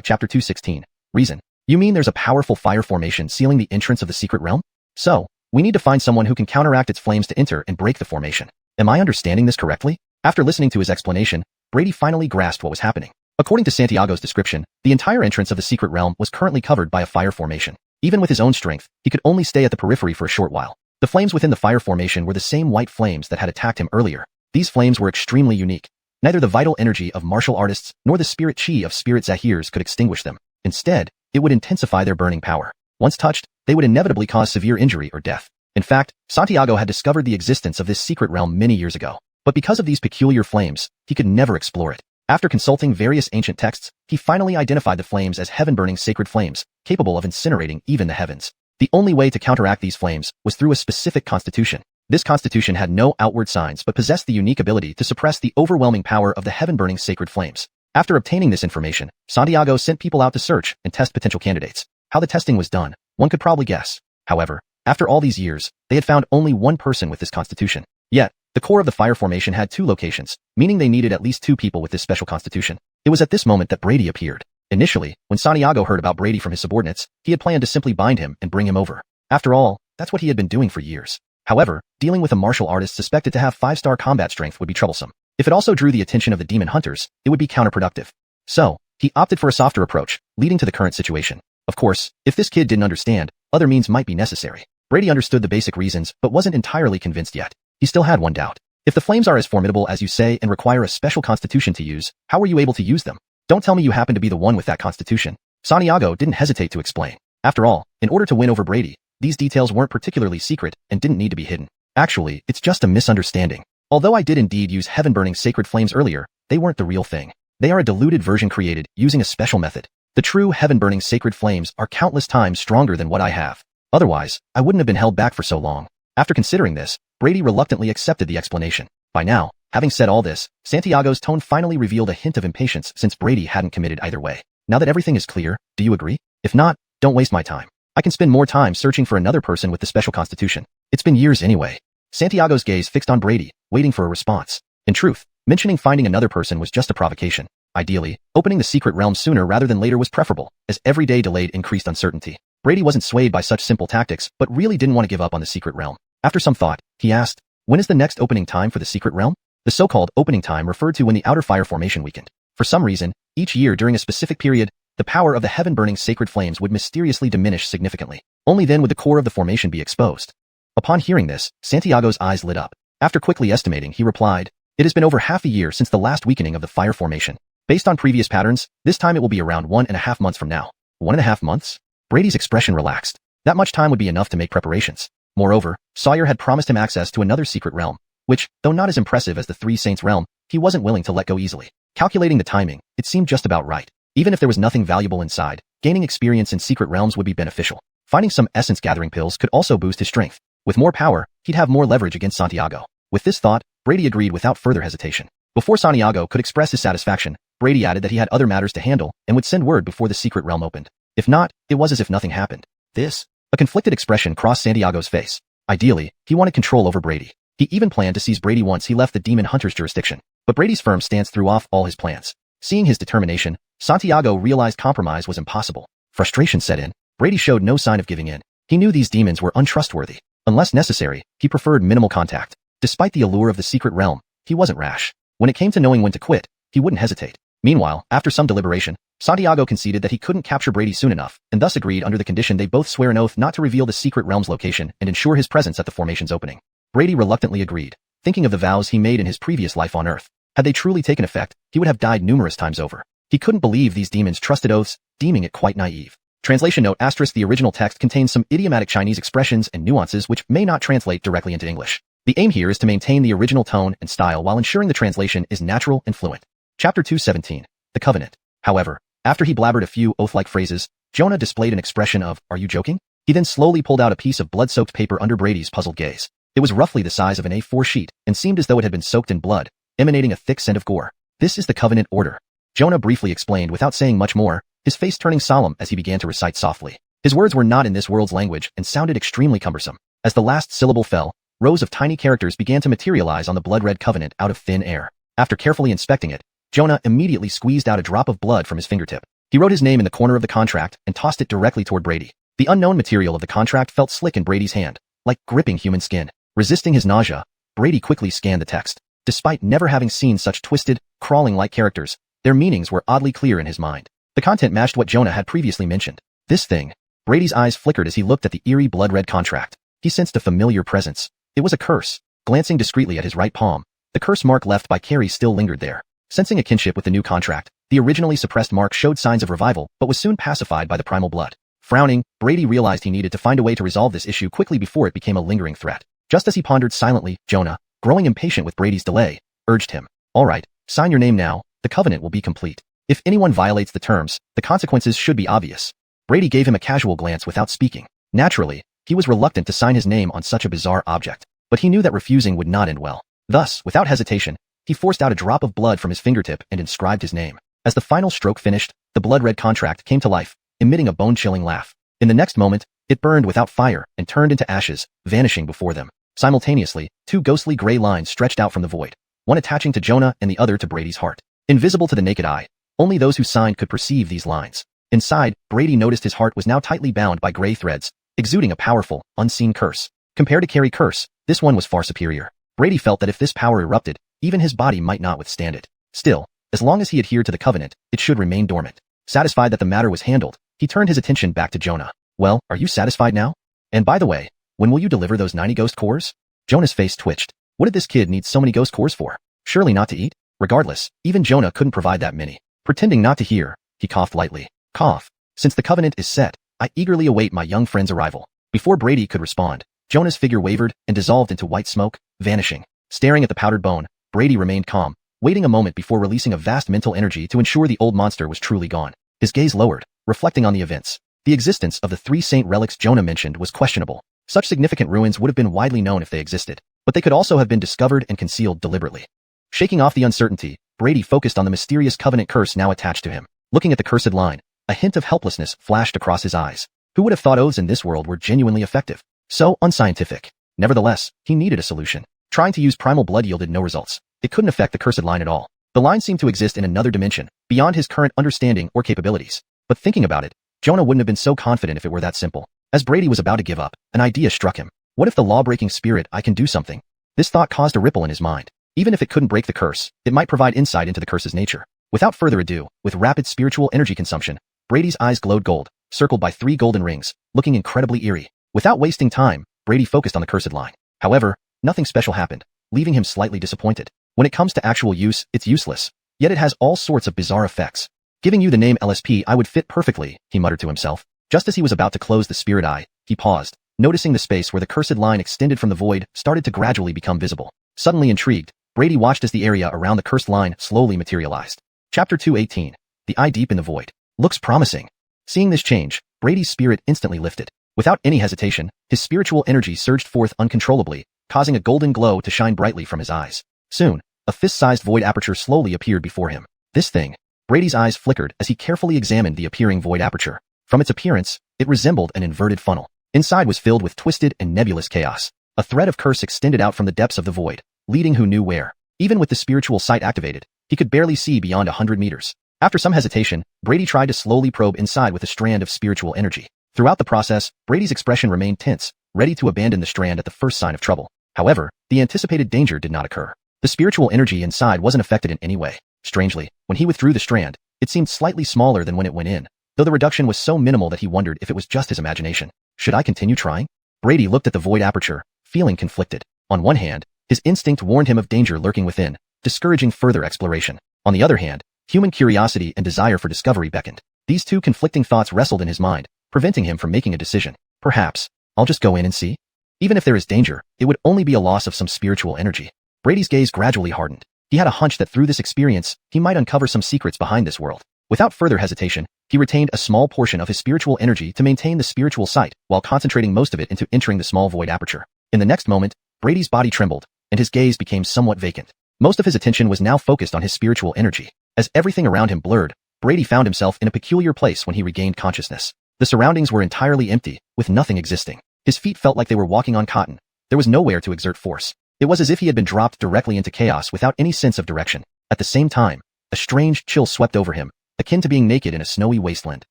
chapter 216. Reason. You mean there's a powerful fire formation sealing the entrance of the secret realm? So, we need to find someone who can counteract its flames to enter and break the formation. Am I understanding this correctly? After listening to his explanation, Brady finally grasped what was happening. According to Santiago's description, the entire entrance of the secret realm was currently covered by a fire formation. Even with his own strength, he could only stay at the periphery for a short while. The flames within the fire formation were the same white flames that had attacked him earlier. These flames were extremely unique. Neither the vital energy of martial artists nor the spirit chi of spirit zahirs could extinguish them. Instead, it would intensify their burning power. Once touched, they would inevitably cause severe injury or death. In fact, Santiago had discovered the existence of this secret realm many years ago. But because of these peculiar flames, he could never explore it. After consulting various ancient texts, he finally identified the flames as heaven-burning sacred flames, capable of incinerating even the heavens. The only way to counteract these flames was through a specific constitution. This constitution had no outward signs but possessed the unique ability to suppress the overwhelming power of the heaven-burning sacred flames. After obtaining this information, Santiago sent people out to search and test potential candidates. How the testing was done, one could probably guess. However, after all these years, they had found only one person with this constitution. Yet, the core of the fire formation had 2 locations, meaning they needed at least 2 people with this special constitution. It was at this moment that Brady appeared. Initially, when Santiago heard about Brady from his subordinates, he had planned to simply bind him and bring him over. After all, that's what he had been doing for years. However, dealing with a martial artist suspected to have 5-star combat strength would be troublesome. If it also drew the attention of the demon hunters, it would be counterproductive. So, he opted for a softer approach, leading to the current situation. Of course, if this kid didn't understand, other means might be necessary. Brady understood the basic reasons but wasn't entirely convinced yet. He still had one doubt. If the flames are as formidable as you say and require a special constitution to use, how were you able to use them? Don't tell me you happen to be the one with that constitution. Santiago didn't hesitate to explain. After all, in order to win over Brady, these details weren't particularly secret and didn't need to be hidden. Actually, it's just a misunderstanding. Although I did indeed use heaven-burning sacred flames earlier, they weren't the real thing. They are a diluted version created using a special method. The true heaven-burning sacred flames are countless times stronger than what I have. Otherwise, I wouldn't have been held back for so long. After considering this, Brady reluctantly accepted the explanation. By now, having said all this, Santiago's tone finally revealed a hint of impatience since Brady hadn't committed either way. Now that everything is clear, do you agree? If not, don't waste my time. I can spend more time searching for another person with the special constitution. It's It's been years anyway. Santiago's gaze fixed on Brady, waiting for a response. In truth, mentioning finding another person was just a provocation. Ideally, opening the secret realm sooner rather than later was preferable, as every day delayed increased uncertainty. Brady wasn't swayed by such simple tactics, but really didn't want to give up on the secret realm. After some thought, he asked, when is the next opening time for the secret realm? The so-called opening time referred to when the outer fire formation weakened. For some reason, each year during a specific period, the power of the heaven-burning sacred flames would mysteriously diminish significantly. Only then would the core of the formation be exposed. Upon hearing this, Santiago's eyes lit up. After quickly estimating, he replied, it has been over half a year since the last weakening of the fire formation. Based on previous patterns, this time it will be around 1.5 months from now. 1.5 months? Brady's expression relaxed. That much time would be enough to make preparations. Moreover, Sawyer had promised him access to another secret realm, which, though not as impressive as the Three Saints realm, he wasn't willing to let go easily. Calculating the timing, it seemed just about right. Even if there was nothing valuable inside, gaining experience in secret realms would be beneficial. Finding some essence-gathering pills could also boost his strength. With more power, he'd have more leverage against Santiago. With this thought, Brady agreed without further hesitation. Before Santiago could express his satisfaction, Brady added that he had other matters to handle and would send word before the secret realm opened. If not, it was as if nothing happened. A conflicted expression crossed Santiago's face. Ideally, he wanted control over Brady. He even planned to seize Brady once he left the demon hunter's jurisdiction. But Brady's firm stance threw off all his plans. Seeing his determination, Santiago realized compromise was impossible. Frustration set in. Brady showed no sign of giving in. He knew these demons were untrustworthy. Unless necessary, he preferred minimal contact. Despite the allure of the secret realm, he wasn't rash. When it came to knowing when to quit, he wouldn't hesitate. Meanwhile, after some deliberation, Santiago conceded that he couldn't capture Brady soon enough, and thus agreed under the condition they both swear an oath not to reveal the secret realm's location and ensure his presence at the formation's opening. Brady reluctantly agreed, thinking of the vows he made in his previous life on Earth. Had they truly taken effect, he would have died numerous times over. He couldn't believe these demons trusted oaths, deeming it quite naive. Translation note **: the original text contains some idiomatic Chinese expressions and nuances which may not translate directly into English. The aim here is to maintain the original tone and style while ensuring the translation is natural and fluent. Chapter 217. The Covenant. However, after he blabbered a few oath-like phrases, Jonah displayed an expression of, "Are you joking?" He then slowly pulled out a piece of blood-soaked paper under Brady's puzzled gaze. It was roughly the size of an A4 sheet and seemed as though it had been soaked in blood, emanating a thick scent of gore. "This is the Covenant Order," Jonah briefly explained without saying much more, his face turning solemn as he began to recite softly. His words were not in this world's language and sounded extremely cumbersome. As the last syllable fell, rows of tiny characters began to materialize on the blood-red covenant out of thin air. After carefully inspecting it, Jonah immediately squeezed out a drop of blood from his fingertip. He wrote his name in the corner of the contract and tossed it directly toward Brady. The unknown material of the contract felt slick in Brady's hand, like gripping human skin. Resisting his nausea, Brady quickly scanned the text. Despite never having seen such twisted, crawling-like characters, their meanings were oddly clear in his mind. The content matched what Jonah had previously mentioned. This thing. Brady's eyes flickered as he looked at the eerie blood-red contract. He sensed a familiar presence. It was a curse. Glancing discreetly at his right palm, the curse mark left by Carrie still lingered there. Sensing a kinship with the new contract, the originally suppressed mark showed signs of revival but was soon pacified by the primal blood. Frowning, Brady realized he needed to find a way to resolve this issue quickly before it became a lingering threat. Just as he pondered silently, Jonah, growing impatient with Brady's delay, urged him. "All right, sign your name now, the covenant will be complete. If anyone violates the terms, the consequences should be obvious." Brady gave him a casual glance without speaking. Naturally, he was reluctant to sign his name on such a bizarre object, but he knew that refusing would not end well. Thus, without hesitation, he forced out a drop of blood from his fingertip and inscribed his name. As the final stroke finished, the blood-red contract came to life, emitting a bone-chilling laugh. In the next moment, it burned without fire and turned into ashes, vanishing before them. Simultaneously, two ghostly gray lines stretched out from the void, one attaching to Jonah and the other to Brady's heart. Invisible to the naked eye, only those who signed could perceive these lines. Inside, Brady noticed his heart was now tightly bound by gray threads, exuding a powerful, unseen curse. Compared to Carrie curse, this one was far superior. Brady felt that if this power erupted, even his body might not withstand it. Still, as long as he adhered to the covenant, it should remain dormant. Satisfied that the matter was handled, he turned his attention back to Jonah. "Well, are you satisfied now? And by the way, when will you deliver those 90 ghost cores?" Jonah's face twitched. What did this kid need so many ghost cores for? Surely not to eat? Regardless, even Jonah couldn't provide that many. Pretending not to hear, he coughed lightly. Cough. "Since the covenant is set, I eagerly await my young friend's arrival." Before Brady could respond, Jonah's figure wavered and dissolved into white smoke, vanishing. Staring at the powdered bone, Brady remained calm, waiting a moment before releasing a vast mental energy to ensure the old monster was truly gone. His gaze lowered, reflecting on the events. The existence of the 3 saint relics Jonah mentioned was questionable. Such significant ruins would have been widely known if they existed, but they could also have been discovered and concealed deliberately. Shaking off the uncertainty, Brady focused on the mysterious covenant curse now attached to him. Looking at the cursed line, a hint of helplessness flashed across his eyes. Who would have thought oaths in this world were genuinely effective? So unscientific. Nevertheless, he needed a solution. Trying to use primal blood yielded no results. It couldn't affect the cursed line at all. The line seemed to exist in another dimension, beyond his current understanding or capabilities. But thinking about it, Jonah wouldn't have been so confident if it were that simple. As Brady was about to give up, an idea struck him. What if the law-breaking spirit I can do something? This thought caused a ripple in his mind. Even if it couldn't break the curse, it might provide insight into the curse's nature. Without further ado, with rapid spiritual energy consumption, Brady's eyes glowed gold, circled by 3 golden rings, looking incredibly eerie. Without wasting time, Brady focused on the cursed line. However, nothing special happened, leaving him slightly disappointed. When it comes to actual use, it's useless. Yet it has all sorts of bizarre effects. Giving you the name LSP I would fit perfectly, he muttered to himself. Just as he was about to close the spirit eye, he paused, noticing the space where the cursed line extended from the void started to gradually become visible. Suddenly intrigued, Brady watched as the area around the cursed line slowly materialized. Chapter 2:18. The Eye Deep in the Void. Looks promising. Seeing this change, Brady's spirit instantly lifted. Without any hesitation, his spiritual energy surged forth uncontrollably, causing a golden glow to shine brightly from his eyes. Soon, a fist-sized void aperture slowly appeared before him. This thing. Brady's eyes flickered as he carefully examined the appearing void aperture. From its appearance, it resembled an inverted funnel. Inside was filled with twisted and nebulous chaos. A thread of curse extended out from the depths of the void, leading who knew where. Even with the spiritual sight activated, he could barely see beyond 100 meters. After some hesitation, Brady tried to slowly probe inside with a strand of spiritual energy. Throughout the process, Brady's expression remained tense, ready to abandon the strand at the first sign of trouble. However, the anticipated danger did not occur. The spiritual energy inside wasn't affected in any way. Strangely, when he withdrew the strand, it seemed slightly smaller than when it went in, though the reduction was so minimal that he wondered if it was just his imagination. Should I continue trying? Brady looked at the void aperture, feeling conflicted. On one hand, his instinct warned him of danger lurking within, discouraging further exploration. On the other hand, human curiosity and desire for discovery beckoned. These two conflicting thoughts wrestled in his mind, preventing him from making a decision. Perhaps, I'll just go in and see? Even if there is danger, it would only be a loss of some spiritual energy. Brady's gaze gradually hardened. He had a hunch that through this experience, he might uncover some secrets behind this world. Without further hesitation, he retained a small portion of his spiritual energy to maintain the spiritual sight, while concentrating most of it into entering the small void aperture. In the next moment, Brady's body trembled, and his gaze became somewhat vacant. Most of his attention was now focused on his spiritual energy. As everything around him blurred, Brady found himself in a peculiar place when he regained consciousness. The surroundings were entirely empty, with nothing existing. His feet felt like they were walking on cotton. There was nowhere to exert force. It was as if he had been dropped directly into chaos without any sense of direction. At the same time, a strange chill swept over him, akin to being naked in a snowy wasteland.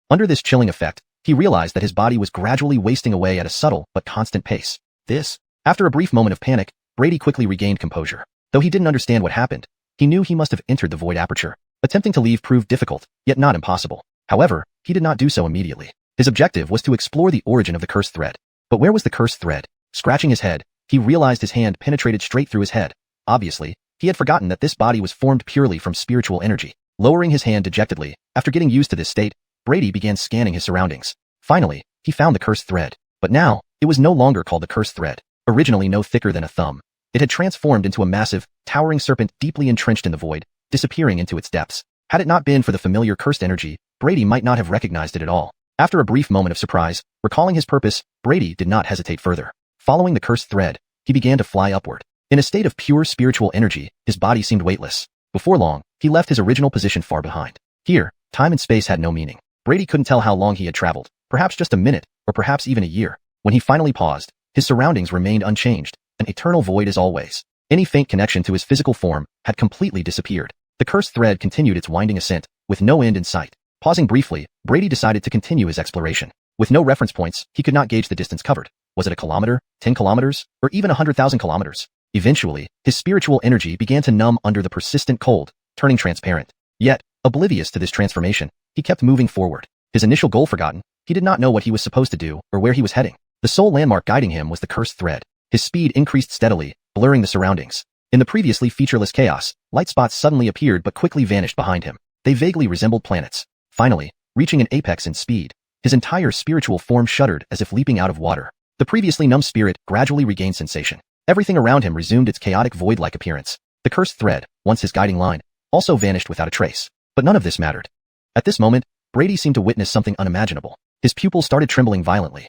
Under this chilling effect, he realized that his body was gradually wasting away at a subtle but constant pace. After a brief moment of panic, Brady quickly regained composure. Though he didn't understand what happened, he knew he must have entered the void aperture. Attempting to leave proved difficult, yet not impossible. However, he did not do so immediately. His objective was to explore the origin of the cursed thread. But where was the cursed thread? Scratching his head, he realized his hand penetrated straight through his head. Obviously, he had forgotten that this body was formed purely from spiritual energy. Lowering his hand dejectedly, after getting used to this state, Brady began scanning his surroundings. Finally, he found the cursed thread. But now, it was no longer called the cursed thread. Originally no thicker than a thumb, it had transformed into a massive, towering serpent deeply entrenched in the void, disappearing into its depths. Had it not been for the familiar cursed energy, Brady might not have recognized it at all. After a brief moment of surprise, recalling his purpose, Brady did not hesitate further. Following the cursed thread, he began to fly upward. In a state of pure spiritual energy, his body seemed weightless. Before long, he left his original position far behind. Here, time and space had no meaning. Brady couldn't tell how long he had traveled, perhaps just a minute, or perhaps even a year. When he finally paused, his surroundings remained unchanged, an eternal void as always. Any faint connection to his physical form had completely disappeared. The cursed thread continued its winding ascent, with no end in sight. Pausing briefly, Brady decided to continue his exploration. With no reference points, he could not gauge the distance covered. Was it a kilometer, 10 kilometers, or even 100,000 kilometers? Eventually, his spiritual energy began to numb under the persistent cold, turning transparent. Yet, oblivious to this transformation, he kept moving forward. His initial goal forgotten, he did not know what he was supposed to do or where he was heading. The sole landmark guiding him was the cursed thread. His speed increased steadily, blurring the surroundings. In the previously featureless chaos, light spots suddenly appeared but quickly vanished behind him. They vaguely resembled planets. Finally, reaching an apex in speed, his entire spiritual form shuddered as if leaping out of water. The previously numb spirit gradually regained sensation. Everything around him resumed its chaotic void-like appearance. The cursed thread, once his guiding line, also vanished without a trace. But none of this mattered. At this moment, Brady seemed to witness something unimaginable. His pupils started trembling violently.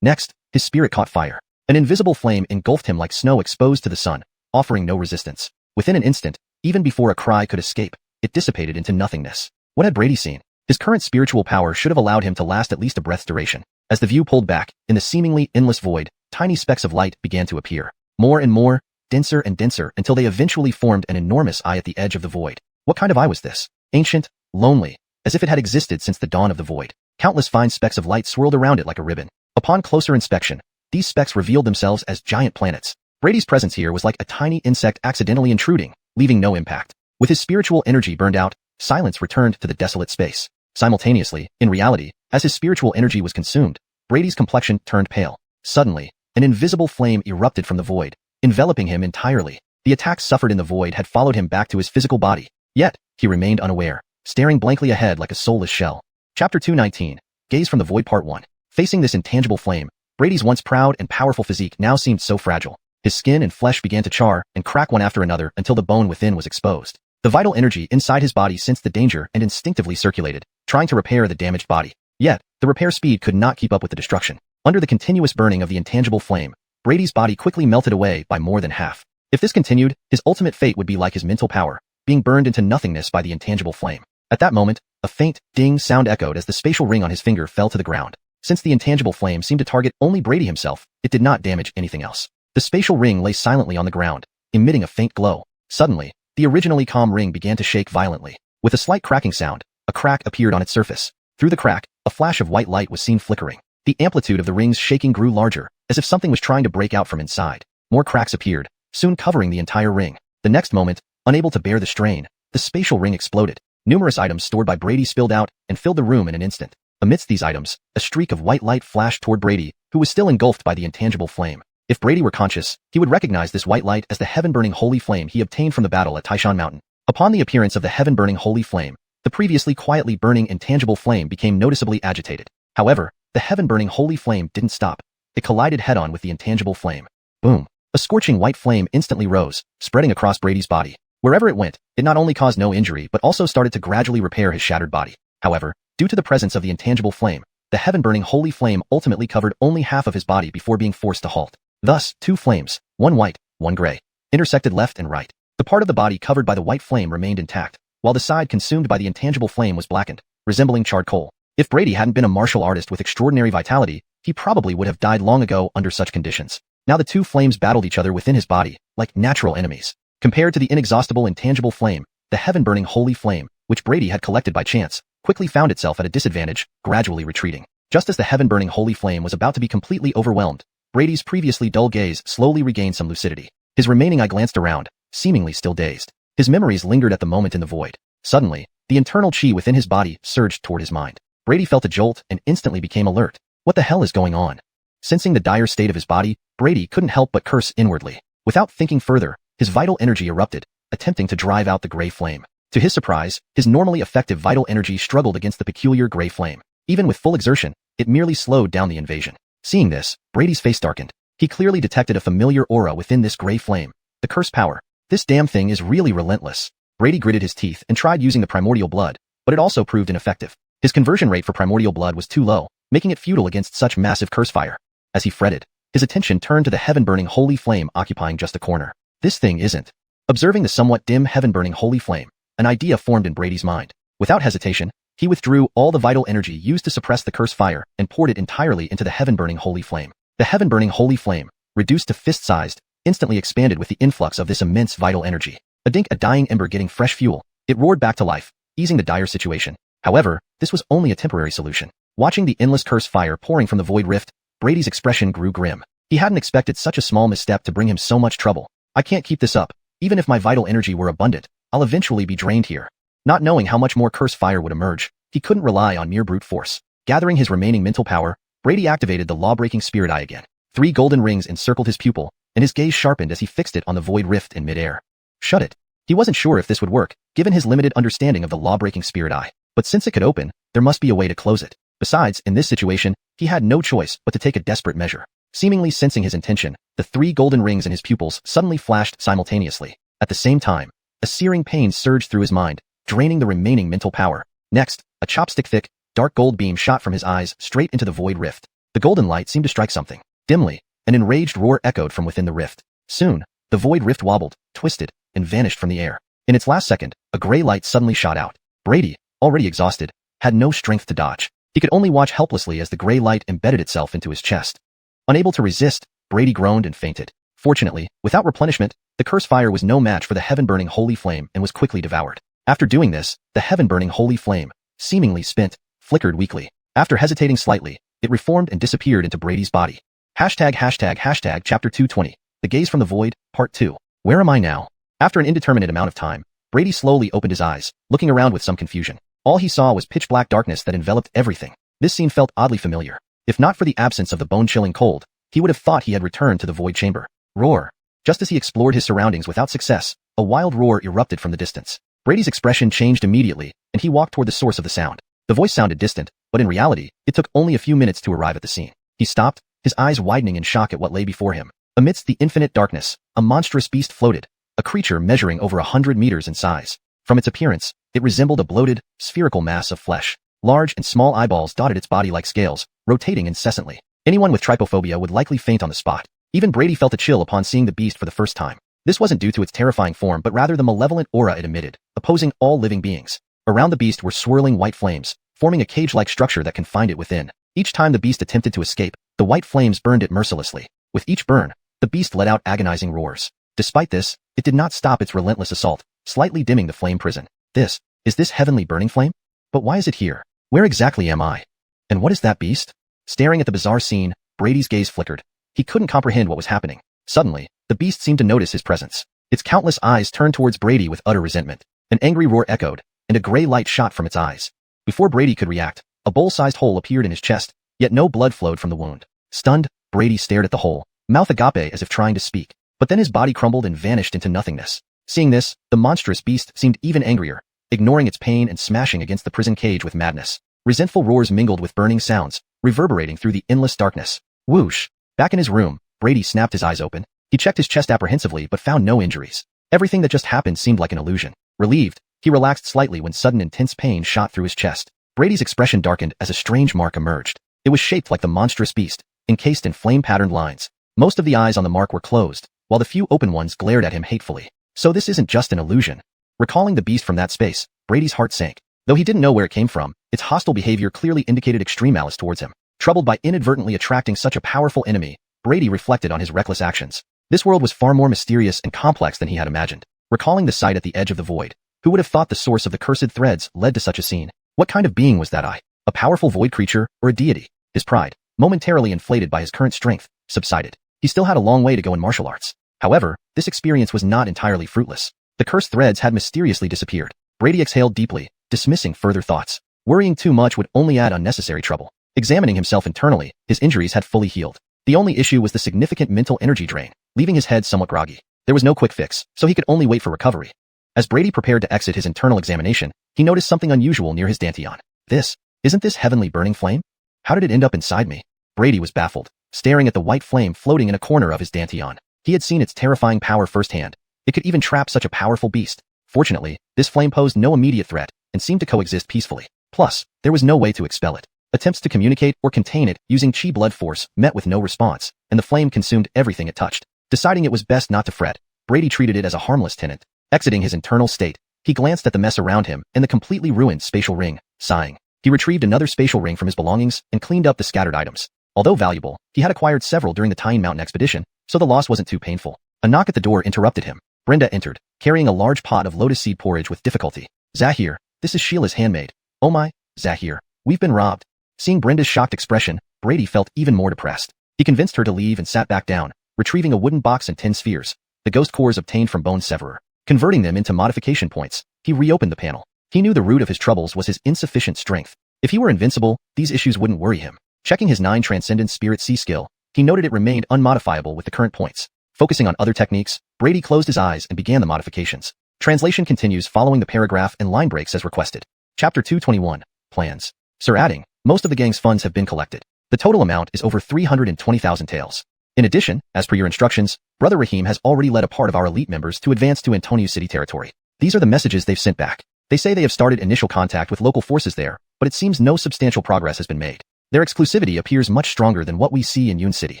Next, his spirit caught fire. An invisible flame engulfed him like snow exposed to the sun, offering no resistance. Within an instant, even before a cry could escape, it dissipated into nothingness. What had Brady seen? His current spiritual power should have allowed him to last at least a breath's duration. As the view pulled back, in the seemingly endless void, tiny specks of light began to appear. More and more, denser and denser, until they eventually formed an enormous eye at the edge of the void. What kind of eye was this? Ancient, lonely, as if it had existed since the dawn of the void. Countless fine specks of light swirled around it like a ribbon. Upon closer inspection, these specks revealed themselves as giant planets. Brady's presence here was like a tiny insect accidentally intruding, leaving no impact. With his spiritual energy burned out, silence returned to the desolate space. Simultaneously, in reality, as his spiritual energy was consumed, Brady's complexion turned pale. Suddenly, an invisible flame erupted from the void, enveloping him entirely. The attacks suffered in the void had followed him back to his physical body. Yet, he remained unaware, staring blankly ahead like a soulless shell. Chapter 219. Gaze from the Void Part 1. Facing this intangible flame, Brady's once proud and powerful physique now seemed so fragile. His skin and flesh began to char and crack one after another until the bone within was exposed. The vital energy inside his body sensed the danger and instinctively circulated, trying to repair the damaged body. Yet, the repair speed could not keep up with the destruction. Under the continuous burning of the intangible flame, Brady's body quickly melted away by more than half. If this continued, his ultimate fate would be like his mental power, being burned into nothingness by the intangible flame. At that moment, a faint, ding sound echoed as the spatial ring on his finger fell to the ground. Since the intangible flame seemed to target only Brady himself, it did not damage anything else. The spatial ring lay silently on the ground, emitting a faint glow. Suddenly, the originally calm ring began to shake violently. With a slight cracking sound, a crack appeared on its surface. Through the crack, a flash of white light was seen flickering. The amplitude of the ring's shaking grew larger, as if something was trying to break out from inside. More cracks appeared, soon covering the entire ring. The next moment, unable to bear the strain, the spatial ring exploded. Numerous items stored by Brady spilled out and filled the room in an instant. Amidst these items, a streak of white light flashed toward Brady, who was still engulfed by the intangible flame. If Brady were conscious, he would recognize this white light as the heaven-burning holy flame he obtained from the battle at Xiuxian Mountain. Upon the appearance of the heaven-burning holy flame, the previously quietly burning intangible flame became noticeably agitated. However, the heaven-burning holy flame didn't stop. It collided head-on with the intangible flame. Boom! A scorching white flame instantly rose, spreading across Brady's body. Wherever it went, it not only caused no injury but also started to gradually repair his shattered body. However, due to the presence of the intangible flame, the heaven-burning holy flame ultimately covered only half of his body before being forced to halt. Thus, two flames, one white, one gray, intersected left and right. The part of the body covered by the white flame remained intact, while the side consumed by the intangible flame was blackened, resembling charred coal. If Brady hadn't been a martial artist with extraordinary vitality, he probably would have died long ago under such conditions. Now the two flames battled each other within his body, like natural enemies. Compared to the inexhaustible intangible flame, the heaven-burning holy flame, which Brady had collected by chance, quickly found itself at a disadvantage, gradually retreating. Just as the heaven-burning holy flame was about to be completely overwhelmed, Brady's previously dull gaze slowly regained some lucidity. His remaining eye glanced around, seemingly still dazed. His memories lingered at the moment in the void. Suddenly, the internal chi within his body surged toward his mind. Brady felt a jolt and instantly became alert. What the hell is going on? Sensing the dire state of his body, Brady couldn't help but curse inwardly. Without thinking further, his vital energy erupted, attempting to drive out the gray flame. To his surprise, his normally effective vital energy struggled against the peculiar gray flame. Even with full exertion, it merely slowed down the invasion. Seeing this, Brady's face darkened. He clearly detected a familiar aura within this gray flame. The curse power. This damn thing is really relentless. Brady gritted his teeth and tried using the primordial blood, but it also proved ineffective. His conversion rate for primordial blood was too low, making it futile against such massive curse fire. As he fretted, his attention turned to the heaven-burning holy flame occupying just a corner. This thing isn't. Observing the somewhat dim heaven-burning holy flame, an idea formed in Brady's mind. Without hesitation, he withdrew all the vital energy used to suppress the curse fire and poured it entirely into the heaven-burning holy flame. The heaven-burning holy flame, reduced to fist-sized, instantly expanded with the influx of this immense vital energy. A dying ember getting fresh fuel, it roared back to life, easing the dire situation. However, this was only a temporary solution. Watching the endless curse fire pouring from the void rift, Brady's expression grew grim. He hadn't expected such a small misstep to bring him so much trouble. I can't keep this up. Even if my vital energy were abundant, I'll eventually be drained here. Not knowing how much more curse fire would emerge, he couldn't rely on mere brute force. Gathering his remaining mental power, Brady activated the law-breaking spirit eye again. 3 golden rings encircled his pupil, and his gaze sharpened as he fixed it on the void rift in midair. Shut it. He wasn't sure if this would work, given his limited understanding of the law-breaking spirit eye. But since it could open, there must be a way to close it. Besides, in this situation, he had no choice but to take a desperate measure. Seemingly sensing his intention, the 3 golden rings in his pupils suddenly flashed simultaneously. At the same time, a searing pain surged through his mind, draining the remaining mental power. Next, a chopstick-thick, dark gold beam shot from his eyes straight into the void rift. The golden light seemed to strike something. Dimly, an enraged roar echoed from within the rift. Soon, the void rift wobbled, twisted, and vanished from the air. In its last second, a gray light suddenly shot out. Brady, already exhausted, had no strength to dodge. He could only watch helplessly as the gray light embedded itself into his chest. Unable to resist, Brady groaned and fainted. Fortunately, without replenishment, the curse fire was no match for the heaven-burning holy flame and was quickly devoured. After doing this, the heaven-burning holy flame, seemingly spent, flickered weakly. After hesitating slightly, it reformed and disappeared into Brady's body. Chapter 220. The Gaze from the Void, Part 2. Where am I now? After an indeterminate amount of time, Brady slowly opened his eyes, looking around with some confusion. All he saw was pitch-black darkness that enveloped everything. This scene felt oddly familiar. If not for the absence of the bone-chilling cold, he would have thought he had returned to the void chamber. Roar. Just as he explored his surroundings without success, a wild roar erupted from the distance. Brady's expression changed immediately, and he walked toward the source of the sound. The voice sounded distant, but in reality, it took only a few minutes to arrive at the scene. He stopped, his eyes widening in shock at what lay before him. Amidst the infinite darkness, a monstrous beast floated, a creature measuring over 100 meters in size. From its appearance, it resembled a bloated, spherical mass of flesh. Large and small eyeballs dotted its body like scales, rotating incessantly. Anyone with trypophobia would likely faint on the spot. Even Brady felt a chill upon seeing the beast for the first time. This wasn't due to its terrifying form but rather the malevolent aura it emitted, opposing all living beings. Around the beast were swirling white flames, forming a cage-like structure that confined it within. Each time the beast attempted to escape, the white flames burned it mercilessly. With each burn, the beast let out agonizing roars. Despite this, it did not stop its relentless assault, slightly dimming the flame prison. Is this heavenly burning flame? But why is it here? Where exactly am I? And what is that beast? Staring at the bizarre scene, Brady's gaze flickered. He couldn't comprehend what was happening. Suddenly, the beast seemed to notice his presence. Its countless eyes turned towards Brady with utter resentment. An angry roar echoed, and a gray light shot from its eyes. Before Brady could react, a bowl-sized hole appeared in his chest, yet no blood flowed from the wound. Stunned, Brady stared at the hole, mouth agape as if trying to speak. But then his body crumbled and vanished into nothingness. Seeing this, the monstrous beast seemed even angrier, ignoring its pain and smashing against the prison cage with madness. Resentful roars mingled with burning sounds, reverberating through the endless darkness. Whoosh! Back in his room, Brady snapped his eyes open. He checked his chest apprehensively but found no injuries. Everything that just happened seemed like an illusion. Relieved, he relaxed slightly when sudden intense pain shot through his chest. Brady's expression darkened as a strange mark emerged. It was shaped like the monstrous beast, encased in flame-patterned lines. Most of the eyes on the mark were closed, while the few open ones glared at him hatefully. So this isn't just an illusion. Recalling the beast from that space, Brady's heart sank. Though he didn't know where it came from, its hostile behavior clearly indicated extreme malice towards him. Troubled by inadvertently attracting such a powerful enemy, Brady reflected on his reckless actions. This world was far more mysterious and complex than he had imagined. Recalling the sight at the edge of the void, who would have thought the source of the cursed threads led to such a scene? What kind of being was that I? A powerful void creature, or a deity? His pride, momentarily inflated by his current strength, subsided. He still had a long way to go in martial arts. However, this experience was not entirely fruitless. The cursed threads had mysteriously disappeared. Brady exhaled deeply, dismissing further thoughts. Worrying too much would only add unnecessary trouble. Examining himself internally, his injuries had fully healed. The only issue was the significant mental energy drain, leaving his head somewhat groggy. There was no quick fix, so he could only wait for recovery. As Brady prepared to exit his internal examination, he noticed something unusual near his dantian. Isn't this heavenly burning flame? How did it end up inside me? Brady was baffled, staring at the white flame floating in a corner of his dantian. He had seen its terrifying power firsthand. It could even trap such a powerful beast. Fortunately, this flame posed no immediate threat and seemed to coexist peacefully. Plus, there was no way to expel it. Attempts to communicate or contain it using chi blood force met with no response, and the flame consumed everything it touched. Deciding it was best not to fret, Brady treated it as a harmless tenant. Exiting his internal state, he glanced at the mess around him and the completely ruined spatial ring, sighing. He retrieved another spatial ring from his belongings and cleaned up the scattered items. Although valuable, he had acquired several during the Tyne Mountain expedition, so the loss wasn't too painful. A knock at the door interrupted him. Brenda entered, carrying a large pot of lotus seed porridge with difficulty. Zahir, this is Sheila's handmaid. Oh my, Zahir, we've been robbed. Seeing Brenda's shocked expression, Brady felt even more depressed. He convinced her to leave and sat back down, retrieving a wooden box and 10 spheres, the ghost cores obtained from Bone Severer. Converting them into modification points, he reopened the panel. He knew the root of his troubles was his insufficient strength. If he were invincible, these issues wouldn't worry him. Checking his 9 Transcendent Spirit C skill, he noted it remained unmodifiable with the current points. Focusing on other techniques, Brady closed his eyes and began the modifications. Translation continues following the paragraph and line breaks as requested. Chapter 221. Plans. Sir adding, most of the gang's funds have been collected. The total amount is over 320,000 taels. In addition, as per your instructions, Brother Rahim has already led a part of our elite members to advance to Antonio City territory. These are the messages they've sent back. They say they have started initial contact with local forces there, but it seems no substantial progress has been made. Their exclusivity appears much stronger than what we see in Yun City.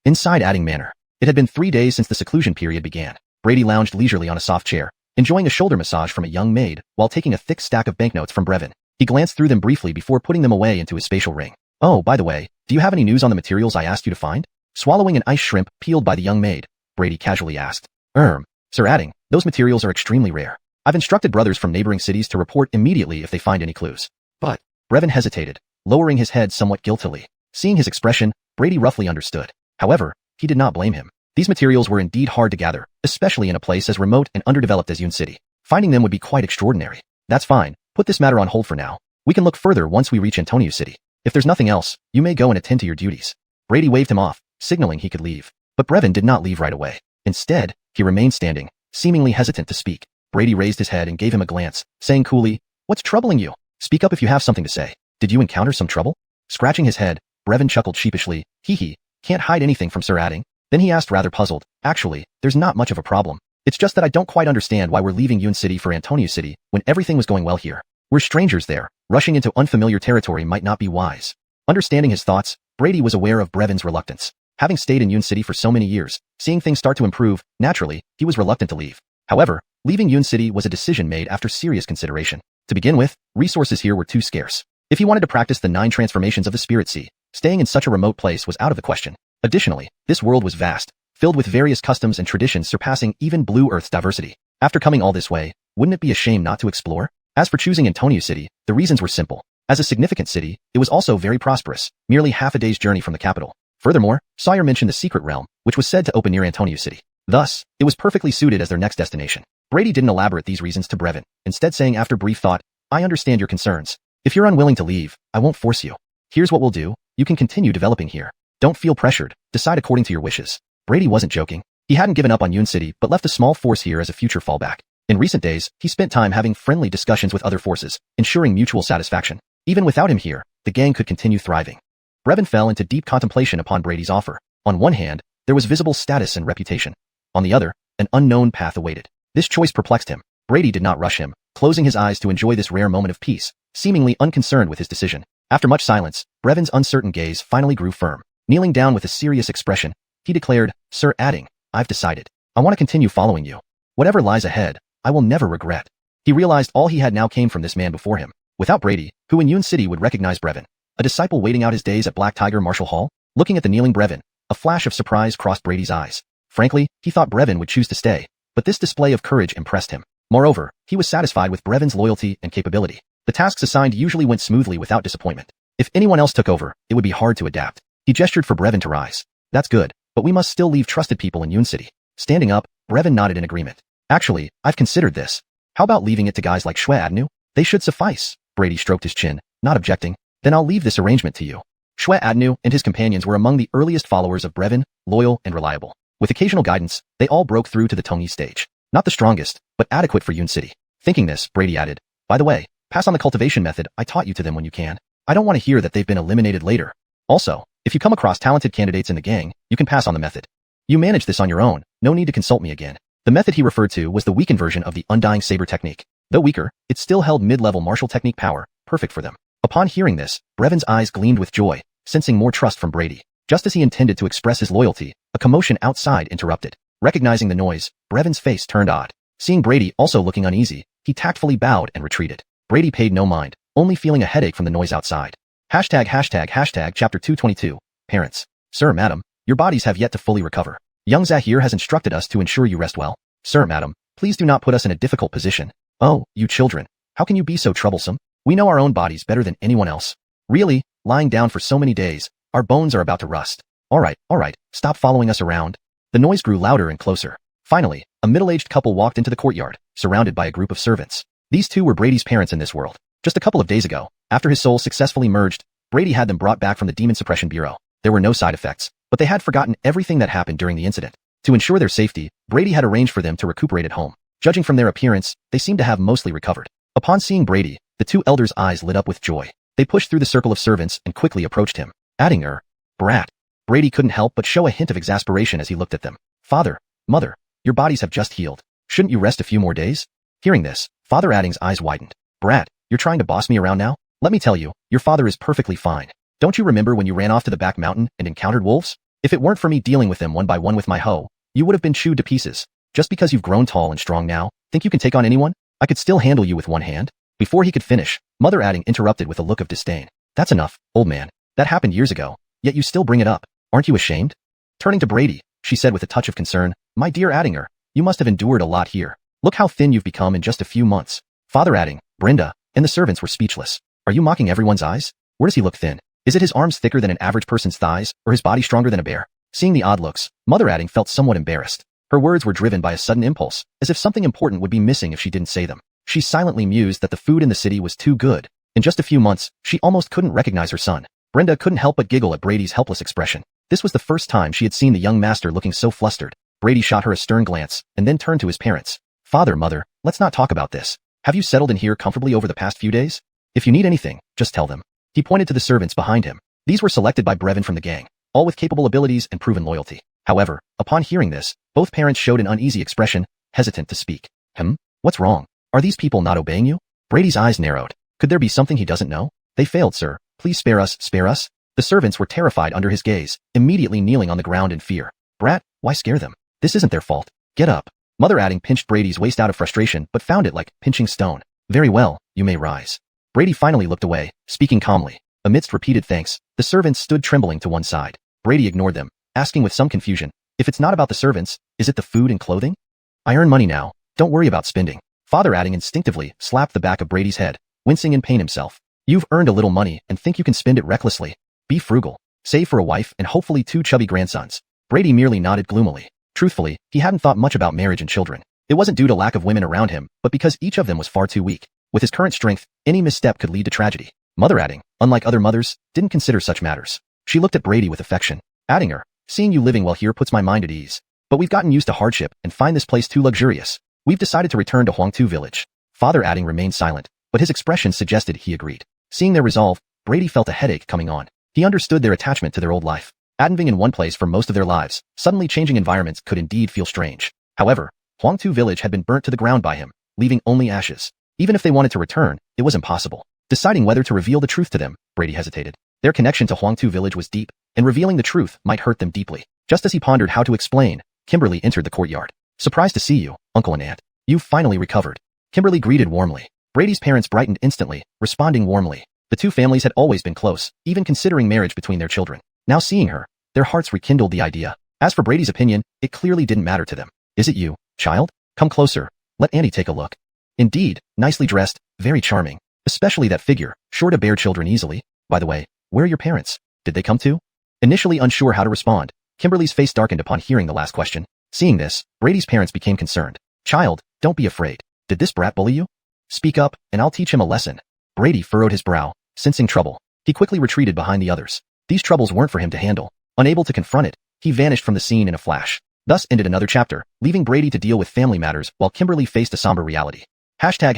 Inside Adding Manor. It had been 3 days since the seclusion period began. Brady lounged leisurely on a soft chair, enjoying a shoulder massage from a young maid while taking a thick stack of banknotes from Brevin. He glanced through them briefly before putting them away into his spatial ring. Oh, by the way, do you have any news on the materials I asked you to find? Swallowing an ice shrimp peeled by the young maid, Brady casually asked. Sir, adding, those materials are extremely rare. I've instructed brothers from neighboring cities to report immediately if they find any clues. But, Brevin hesitated, lowering his head somewhat guiltily. Seeing his expression, Brady roughly understood. However, he did not blame him. These materials were indeed hard to gather, especially in a place as remote and underdeveloped as Yun City. Finding them would be quite extraordinary. That's fine, put this matter on hold for now. We can look further once we reach Antonio City. If there's nothing else, you may go and attend to your duties. Brady waved him off, signaling he could leave. But Brevin did not leave right away. Instead, he remained standing, seemingly hesitant to speak. Brady raised his head and gave him a glance, saying coolly, "What's troubling you? Speak up if you have something to say. Did you encounter some trouble?" Scratching his head, Brevin chuckled sheepishly. Hee, can't hide anything from Sir Adding. Then he asked rather puzzled, "Actually, there's not much of a problem. It's just that I don't quite understand why we're leaving Yun City for Antonio City when everything was going well here. We're strangers there. Rushing into unfamiliar territory might not be wise." Understanding his thoughts, Brady was aware of Brevin's reluctance. Having stayed in Yun City for so many years, seeing things start to improve, naturally, he was reluctant to leave. However, leaving Yun City was a decision made after serious consideration. To begin with, resources here were too scarce. If he wanted to practice the 9 transformations of the Spirit Sea, staying in such a remote place was out of the question. Additionally, this world was vast, filled with various customs and traditions surpassing even Blue Earth's diversity. After coming all this way, wouldn't it be a shame not to explore? As for choosing Antonio City, the reasons were simple. As a significant city, it was also very prosperous, merely half a day's journey from the capital. Furthermore, Sawyer mentioned the secret realm, which was said to open near Antonio City. Thus, it was perfectly suited as their next destination. Brady didn't elaborate these reasons to Brevin, instead saying after brief thought, "I understand your concerns. If you're unwilling to leave, I won't force you. Here's what we'll do, you can continue developing here. Don't feel pressured, decide according to your wishes." Brady wasn't joking. He hadn't given up on Yun City but left a small force here as a future fallback. In recent days, he spent time having friendly discussions with other forces, ensuring mutual satisfaction. Even without him here, the gang could continue thriving. Brevin fell into deep contemplation upon Brady's offer. On one hand, there was visible status and reputation. On the other, an unknown path awaited. This choice perplexed him. Brady did not rush him, closing his eyes to enjoy this rare moment of peace, seemingly unconcerned with his decision. After much silence, Brevin's uncertain gaze finally grew firm. Kneeling down with a serious expression, he declared, "Sir Adding, I've decided. I want to continue following you. Whatever lies ahead, I will never regret." He realized all he had now came from this man before him. Without Brady, who in Yun City would recognize Brevin, a disciple waiting out his days at Black Tiger Martial Hall, looking at the kneeling Brevin, a flash of surprise crossed Brady's eyes. Frankly, he thought Brevin would choose to stay, but this display of courage impressed him. Moreover, he was satisfied with Brevin's loyalty and capability. The tasks assigned usually went smoothly without disappointment. If anyone else took over, it would be hard to adapt. He gestured for Brevin to rise. "That's good, but we must still leave trusted people in Yun City." Standing up, Brevin nodded in agreement. "Actually, I've considered this. How about leaving it to guys like xuanhuan? They should suffice." Brady stroked his chin, not objecting. "Then I'll leave this arrangement to you." Xuanhuan and his companions were among the earliest followers of Brevin, loyal and reliable. With occasional guidance, they all broke through to the Tongyi stage. Not the strongest, but adequate for Yun City. Thinking this, Brady added, "By the way, pass on the cultivation method I taught you to them when you can. I don't want to hear that they've been eliminated later. Also, if you come across talented candidates in the gang, you can pass on the method. You manage this on your own, no need to consult me again." The method he referred to was the weakened version of the Undying Saber technique. Though weaker, it still held mid-level martial technique power, perfect for them. Upon hearing this, Brevin's eyes gleamed with joy, sensing more trust from Brady. Just as he intended to express his loyalty, a commotion outside interrupted. Recognizing the noise, Brevin's face turned odd. Seeing Brady also looking uneasy, he tactfully bowed and retreated. Brady paid no mind, only feeling a headache from the noise outside. ###Chapter 222. Parents. "Sir, madam, your bodies have yet to fully recover. Young Zahir has instructed us to ensure you rest well. Sir, madam, please do not put us in a difficult position. Oh, you children, how can you be so troublesome? We know our own bodies better than anyone else. Really, lying down for so many days, our bones are about to rust. All right, stop following us around." The noise grew louder and closer. Finally, a middle-aged couple walked into the courtyard, surrounded by a group of servants. These two were Brady's parents in this world. Just a couple of days ago, after his soul successfully merged, Brady had them brought back from the Demon Suppression Bureau. There were no side effects, but they had forgotten everything that happened during the incident. To ensure their safety, Brady had arranged for them to recuperate at home. Judging from their appearance, they seemed to have mostly recovered. Upon seeing Brady, the two elders' eyes lit up with joy. They pushed through the circle of servants and quickly approached him, adding, "Brat." Brady couldn't help but show a hint of exasperation as he looked at them. "Father, Mother, your bodies have just healed. Shouldn't you rest a few more days?" Hearing this, Father Adding's eyes widened. "Brat, you're trying to boss me around now? Let me tell you, your father is perfectly fine. Don't you remember when you ran off to the back mountain and encountered wolves? If it weren't for me dealing with them one by one with my hoe, you would have been chewed to pieces. Just because you've grown tall and strong now, think you can take on anyone? I could still handle you with one hand." Before he could finish, Mother Adding interrupted with a look of disdain. "That's enough, old man. That happened years ago, yet you still bring it up. Aren't you ashamed?" Turning to Brady, she said with a touch of concern, "My dear Addinger, you must have endured a lot here. Look how thin you've become in just a few months." Father Adding, Brenda, and the servants were speechless. "Are you mocking everyone's eyes? Where does he look thin? Is it his arms thicker than an average person's thighs, or his body stronger than a bear?" Seeing the odd looks, Mother Adding felt somewhat embarrassed. Her words were driven by a sudden impulse, as if something important would be missing if she didn't say them. She silently mused that the food in the city was too good. In just a few months, she almost couldn't recognize her son. Brenda couldn't help but giggle at Brady's helpless expression. This was the first time she had seen the young master looking so flustered. Brady shot her a stern glance, and then turned to his parents. "Father, Mother, let's not talk about this. Have you settled in here comfortably over the past few days? If you need anything, just tell them." He pointed to the servants behind him. These were selected by Brevin from the gang, all with capable abilities and proven loyalty. However, upon hearing this, both parents showed an uneasy expression, hesitant to speak. What's wrong? Are these people not obeying you?" Brady's eyes narrowed. Could there be something he doesn't know? "They failed, sir. Please spare us, spare us." The servants were terrified under his gaze, immediately kneeling on the ground in fear. "Brat, why scare them? This isn't their fault. Get up." Mother Adding pinched Brady's waist out of frustration but found it like pinching stone. "Very well, you may rise." Brady finally looked away, speaking calmly. Amidst repeated thanks, the servants stood trembling to one side. Brady ignored them, asking with some confusion, "If it's not about the servants, is it the food and clothing? I earn money now, don't worry about spending." Father Adding instinctively slapped the back of Brady's head, wincing in pain himself. "You've earned a little money and think you can spend it recklessly. Be frugal. Save for a wife and hopefully 2 chubby grandsons." Brady merely nodded gloomily. Truthfully, he hadn't thought much about marriage and children. It wasn't due to lack of women around him, but because each of them was far too weak. With his current strength, any misstep could lead to tragedy. Mother Adding, unlike other mothers, didn't consider such matters. She looked at Brady with affection. "Addinger, seeing you living well here puts my mind at ease. But we've gotten used to hardship and find this place too luxurious. We've decided to return to Huangtu village." Father Adding remained silent, but his expression suggested he agreed. Seeing their resolve, Brady felt a headache coming on. He understood their attachment to their old life. Living in one place for most of their lives, suddenly changing environments could indeed feel strange. However, Huangtu village had been burnt to the ground by him, leaving only ashes. Even if they wanted to return, it was impossible. Deciding whether to reveal the truth to them, Brady hesitated. Their connection to Huangtu village was deep, and revealing the truth might hurt them deeply. Just as he pondered how to explain, Kimberly entered the courtyard. "Surprised to see you, Uncle and Aunt. You've finally recovered." Kimberly greeted warmly. Brady's parents brightened instantly, responding warmly. The two families had always been close, even considering marriage between their children. Now seeing her, their hearts rekindled the idea. As for Brady's opinion, it clearly didn't matter to them. "Is it you, child? Come closer. Let Auntie take a look." Indeed, nicely dressed, very charming. Especially that figure, sure to bear children easily. "By the way, where are your parents? Did they come too?" Initially unsure how to respond, Kimberly's face darkened upon hearing the last question. Seeing this, Brady's parents became concerned. "Child, don't be afraid. Did this brat bully you? Speak up, and I'll teach him a lesson." Brady furrowed his brow, sensing trouble. He quickly retreated behind the others. These troubles weren't for him to handle. Unable to confront it, he vanished from the scene in a flash. Thus ended another chapter, leaving Brady to deal with family matters while Kimberly faced a somber reality. Chapter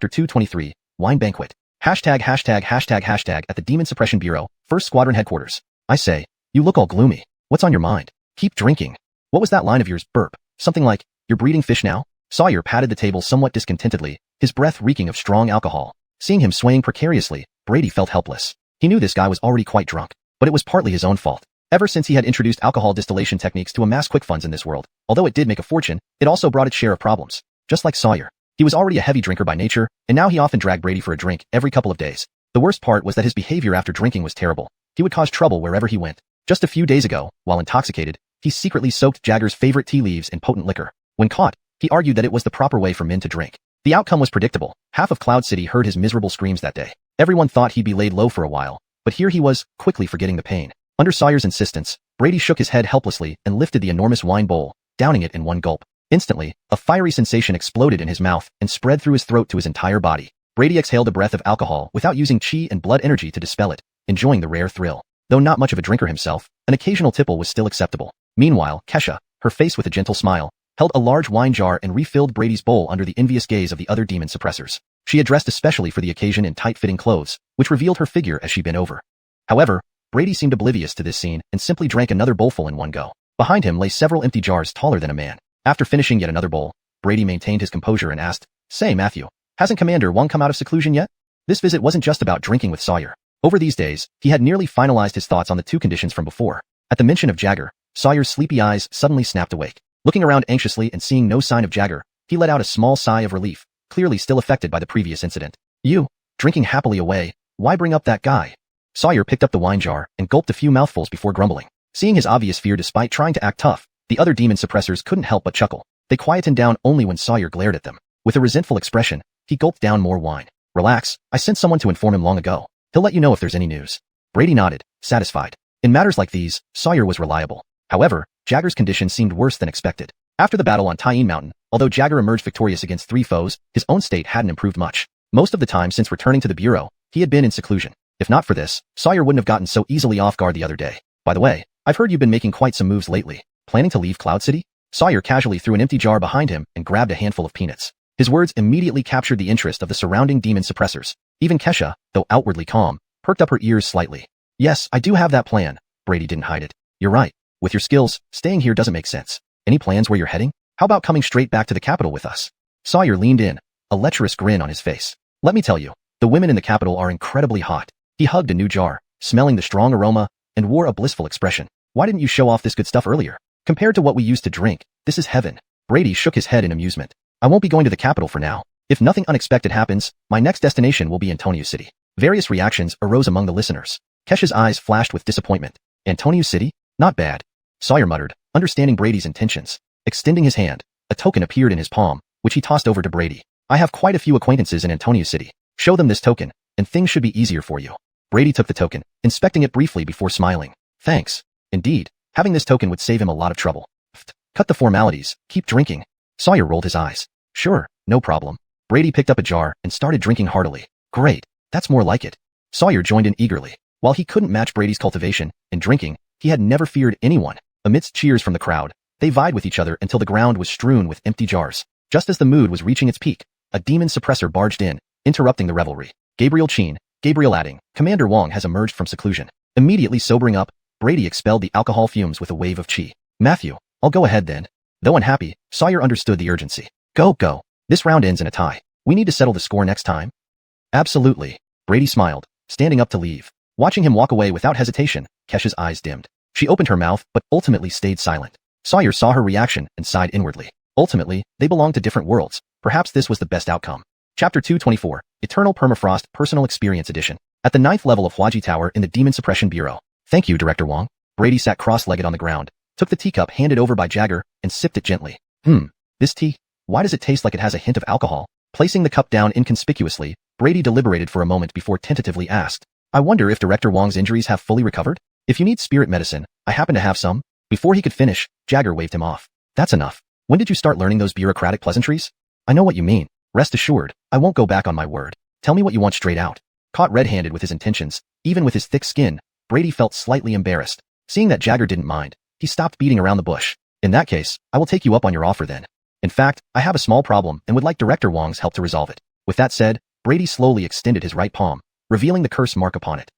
223, Wine Banquet. At the Demon Suppression Bureau, 1st Squadron Headquarters. "I say, you look all gloomy. What's on your mind? Keep drinking." "What was that line of yours, burp? Something like, 'You're breeding fish now?'" Sawyer patted the table somewhat discontentedly, his breath reeking of strong alcohol. Seeing him swaying precariously, Brady felt helpless. He knew this guy was already quite drunk, but it was partly his own fault. Ever since he had introduced alcohol distillation techniques to amass quick funds in this world, although it did make a fortune, it also brought its share of problems. Just like Sawyer, he was already a heavy drinker by nature, and now he often dragged Brady for a drink every couple of days. The worst part was that his behavior after drinking was terrible. He would cause trouble wherever he went. Just a few days ago, while intoxicated, he secretly soaked Jagger's favorite tea leaves in potent liquor. When caught, he argued that it was the proper way for men to drink. The outcome was predictable. Half of Cloud City heard his miserable screams that day. Everyone thought he'd be laid low for a while, but here he was, quickly forgetting the pain. Under Sawyer's insistence, Brady shook his head helplessly and lifted the enormous wine bowl, downing it in one gulp. Instantly, a fiery sensation exploded in his mouth and spread through his throat to his entire body. Brady exhaled a breath of alcohol without using chi and blood energy to dispel it, enjoying the rare thrill. Though not much of a drinker himself, an occasional tipple was still acceptable. Meanwhile, Kesha, her face with a gentle smile, held a large wine jar and refilled Brady's bowl under the envious gaze of the other demon suppressors. She had dressed especially for the occasion in tight-fitting clothes, which revealed her figure as she bent over. However, Brady seemed oblivious to this scene and simply drank another bowlful in one go. Behind him lay several empty jars taller than a man. After finishing yet another bowl, Brady maintained his composure and asked, "Say, Matthew, hasn't Commander Wang come out of seclusion yet?" This visit wasn't just about drinking with Sawyer. Over these days, he had nearly finalized his thoughts on the two conditions from before. At the mention of Jagger, Sawyer's sleepy eyes suddenly snapped awake. Looking around anxiously and seeing no sign of Jagger, he let out a small sigh of relief, clearly still affected by the previous incident. "You, drinking happily away, why bring up that guy?" Sawyer picked up the wine jar and gulped a few mouthfuls before grumbling. Seeing his obvious fear despite trying to act tough, the other demon suppressors couldn't help but chuckle. They quietened down only when Sawyer glared at them. With a resentful expression, he gulped down more wine. Relax, I sent someone to inform him long ago. He'll let you know if there's any news. Brady nodded, satisfied. In matters like these, Sawyer was reliable. However, Jagger's condition seemed worse than expected. After the battle on Tyene Mountain, although Jagger emerged victorious against 3 foes, his own state hadn't improved much. Most of the time since returning to the Bureau, he had been in seclusion. If not for this, Sawyer wouldn't have gotten so easily off guard the other day. By the way, I've heard you've been making quite some moves lately. Planning to leave Cloud City? Sawyer casually threw an empty jar behind him and grabbed a handful of peanuts. His words immediately captured the interest of the surrounding demon suppressors. Even Kesha, though outwardly calm, perked up her ears slightly. Yes, I do have that plan. Brady didn't hide it. You're right. With your skills, staying here doesn't make sense. Any plans where you're heading? How about coming straight back to the capital with us? Sawyer leaned in, a lecherous grin on his face. Let me tell you, the women in the capital are incredibly hot. He hugged a new jar, smelling the strong aroma, and wore a blissful expression. Why didn't you show off this good stuff earlier? Compared to what we used to drink, this is heaven. Brady shook his head in amusement. I won't be going to the capital for now. If nothing unexpected happens, my next destination will be Antonio City. Various reactions arose among the listeners. Kesha's eyes flashed with disappointment. Antonio City? Not bad. Sawyer muttered, understanding Brady's intentions. Extending his hand, a token appeared in his palm, which he tossed over to Brady. I have quite a few acquaintances in Antonio City. Show them this token, and things should be easier for you. Brady took the token, inspecting it briefly before smiling. Thanks. Indeed, having this token would save him a lot of trouble. Cut the formalities, keep drinking. Sawyer rolled his eyes. Sure, no problem. Brady picked up a jar and started drinking heartily. Great, that's more like it. Sawyer joined in eagerly. While he couldn't match Brady's cultivation in drinking, he had never feared anyone. Amidst cheers from the crowd, they vied with each other until the ground was strewn with empty jars. Just as the mood was reaching its peak, a demon suppressor barged in, interrupting the revelry. Gabriel Chin, Gabriel adding, Commander Wong has emerged from seclusion. Immediately sobering up, Brady expelled the alcohol fumes with a wave of chi. Matthew, I'll go ahead then. Though unhappy, Sawyer understood the urgency. Go. This round ends in a tie. We need to settle the score next time. Absolutely. Brady smiled, standing up to leave. Watching him walk away without hesitation, Kesha's eyes dimmed. She opened her mouth but ultimately stayed silent. Sawyer saw her reaction and sighed inwardly. Ultimately, they belonged to different worlds. Perhaps this was the best outcome. Chapter 224, Eternal Permafrost Personal Experience Edition. At the 9th level of Huaji Tower in the Demon Suppression Bureau. Thank you, Director Wong. Brady sat cross-legged on the ground, took the teacup handed over by Jagger, and sipped it gently. This tea? Why does it taste like it has a hint of alcohol? Placing the cup down inconspicuously, Brady deliberated for a moment before tentatively asked, I wonder if Director Wong's injuries have fully recovered? If you need spirit medicine, I happen to have some. Before he could finish, Jagger waved him off. That's enough. When did you start learning those bureaucratic pleasantries? I know what you mean. Rest assured, I won't go back on my word. Tell me what you want straight out. Caught red-handed with his intentions, even with his thick skin, Brady felt slightly embarrassed. Seeing that Jagger didn't mind, he stopped beating around the bush. In that case, I will take you up on your offer then. In fact, I have a small problem and would like Director Wong's help to resolve it. With that said, Brady slowly extended his right palm, revealing the curse mark upon it.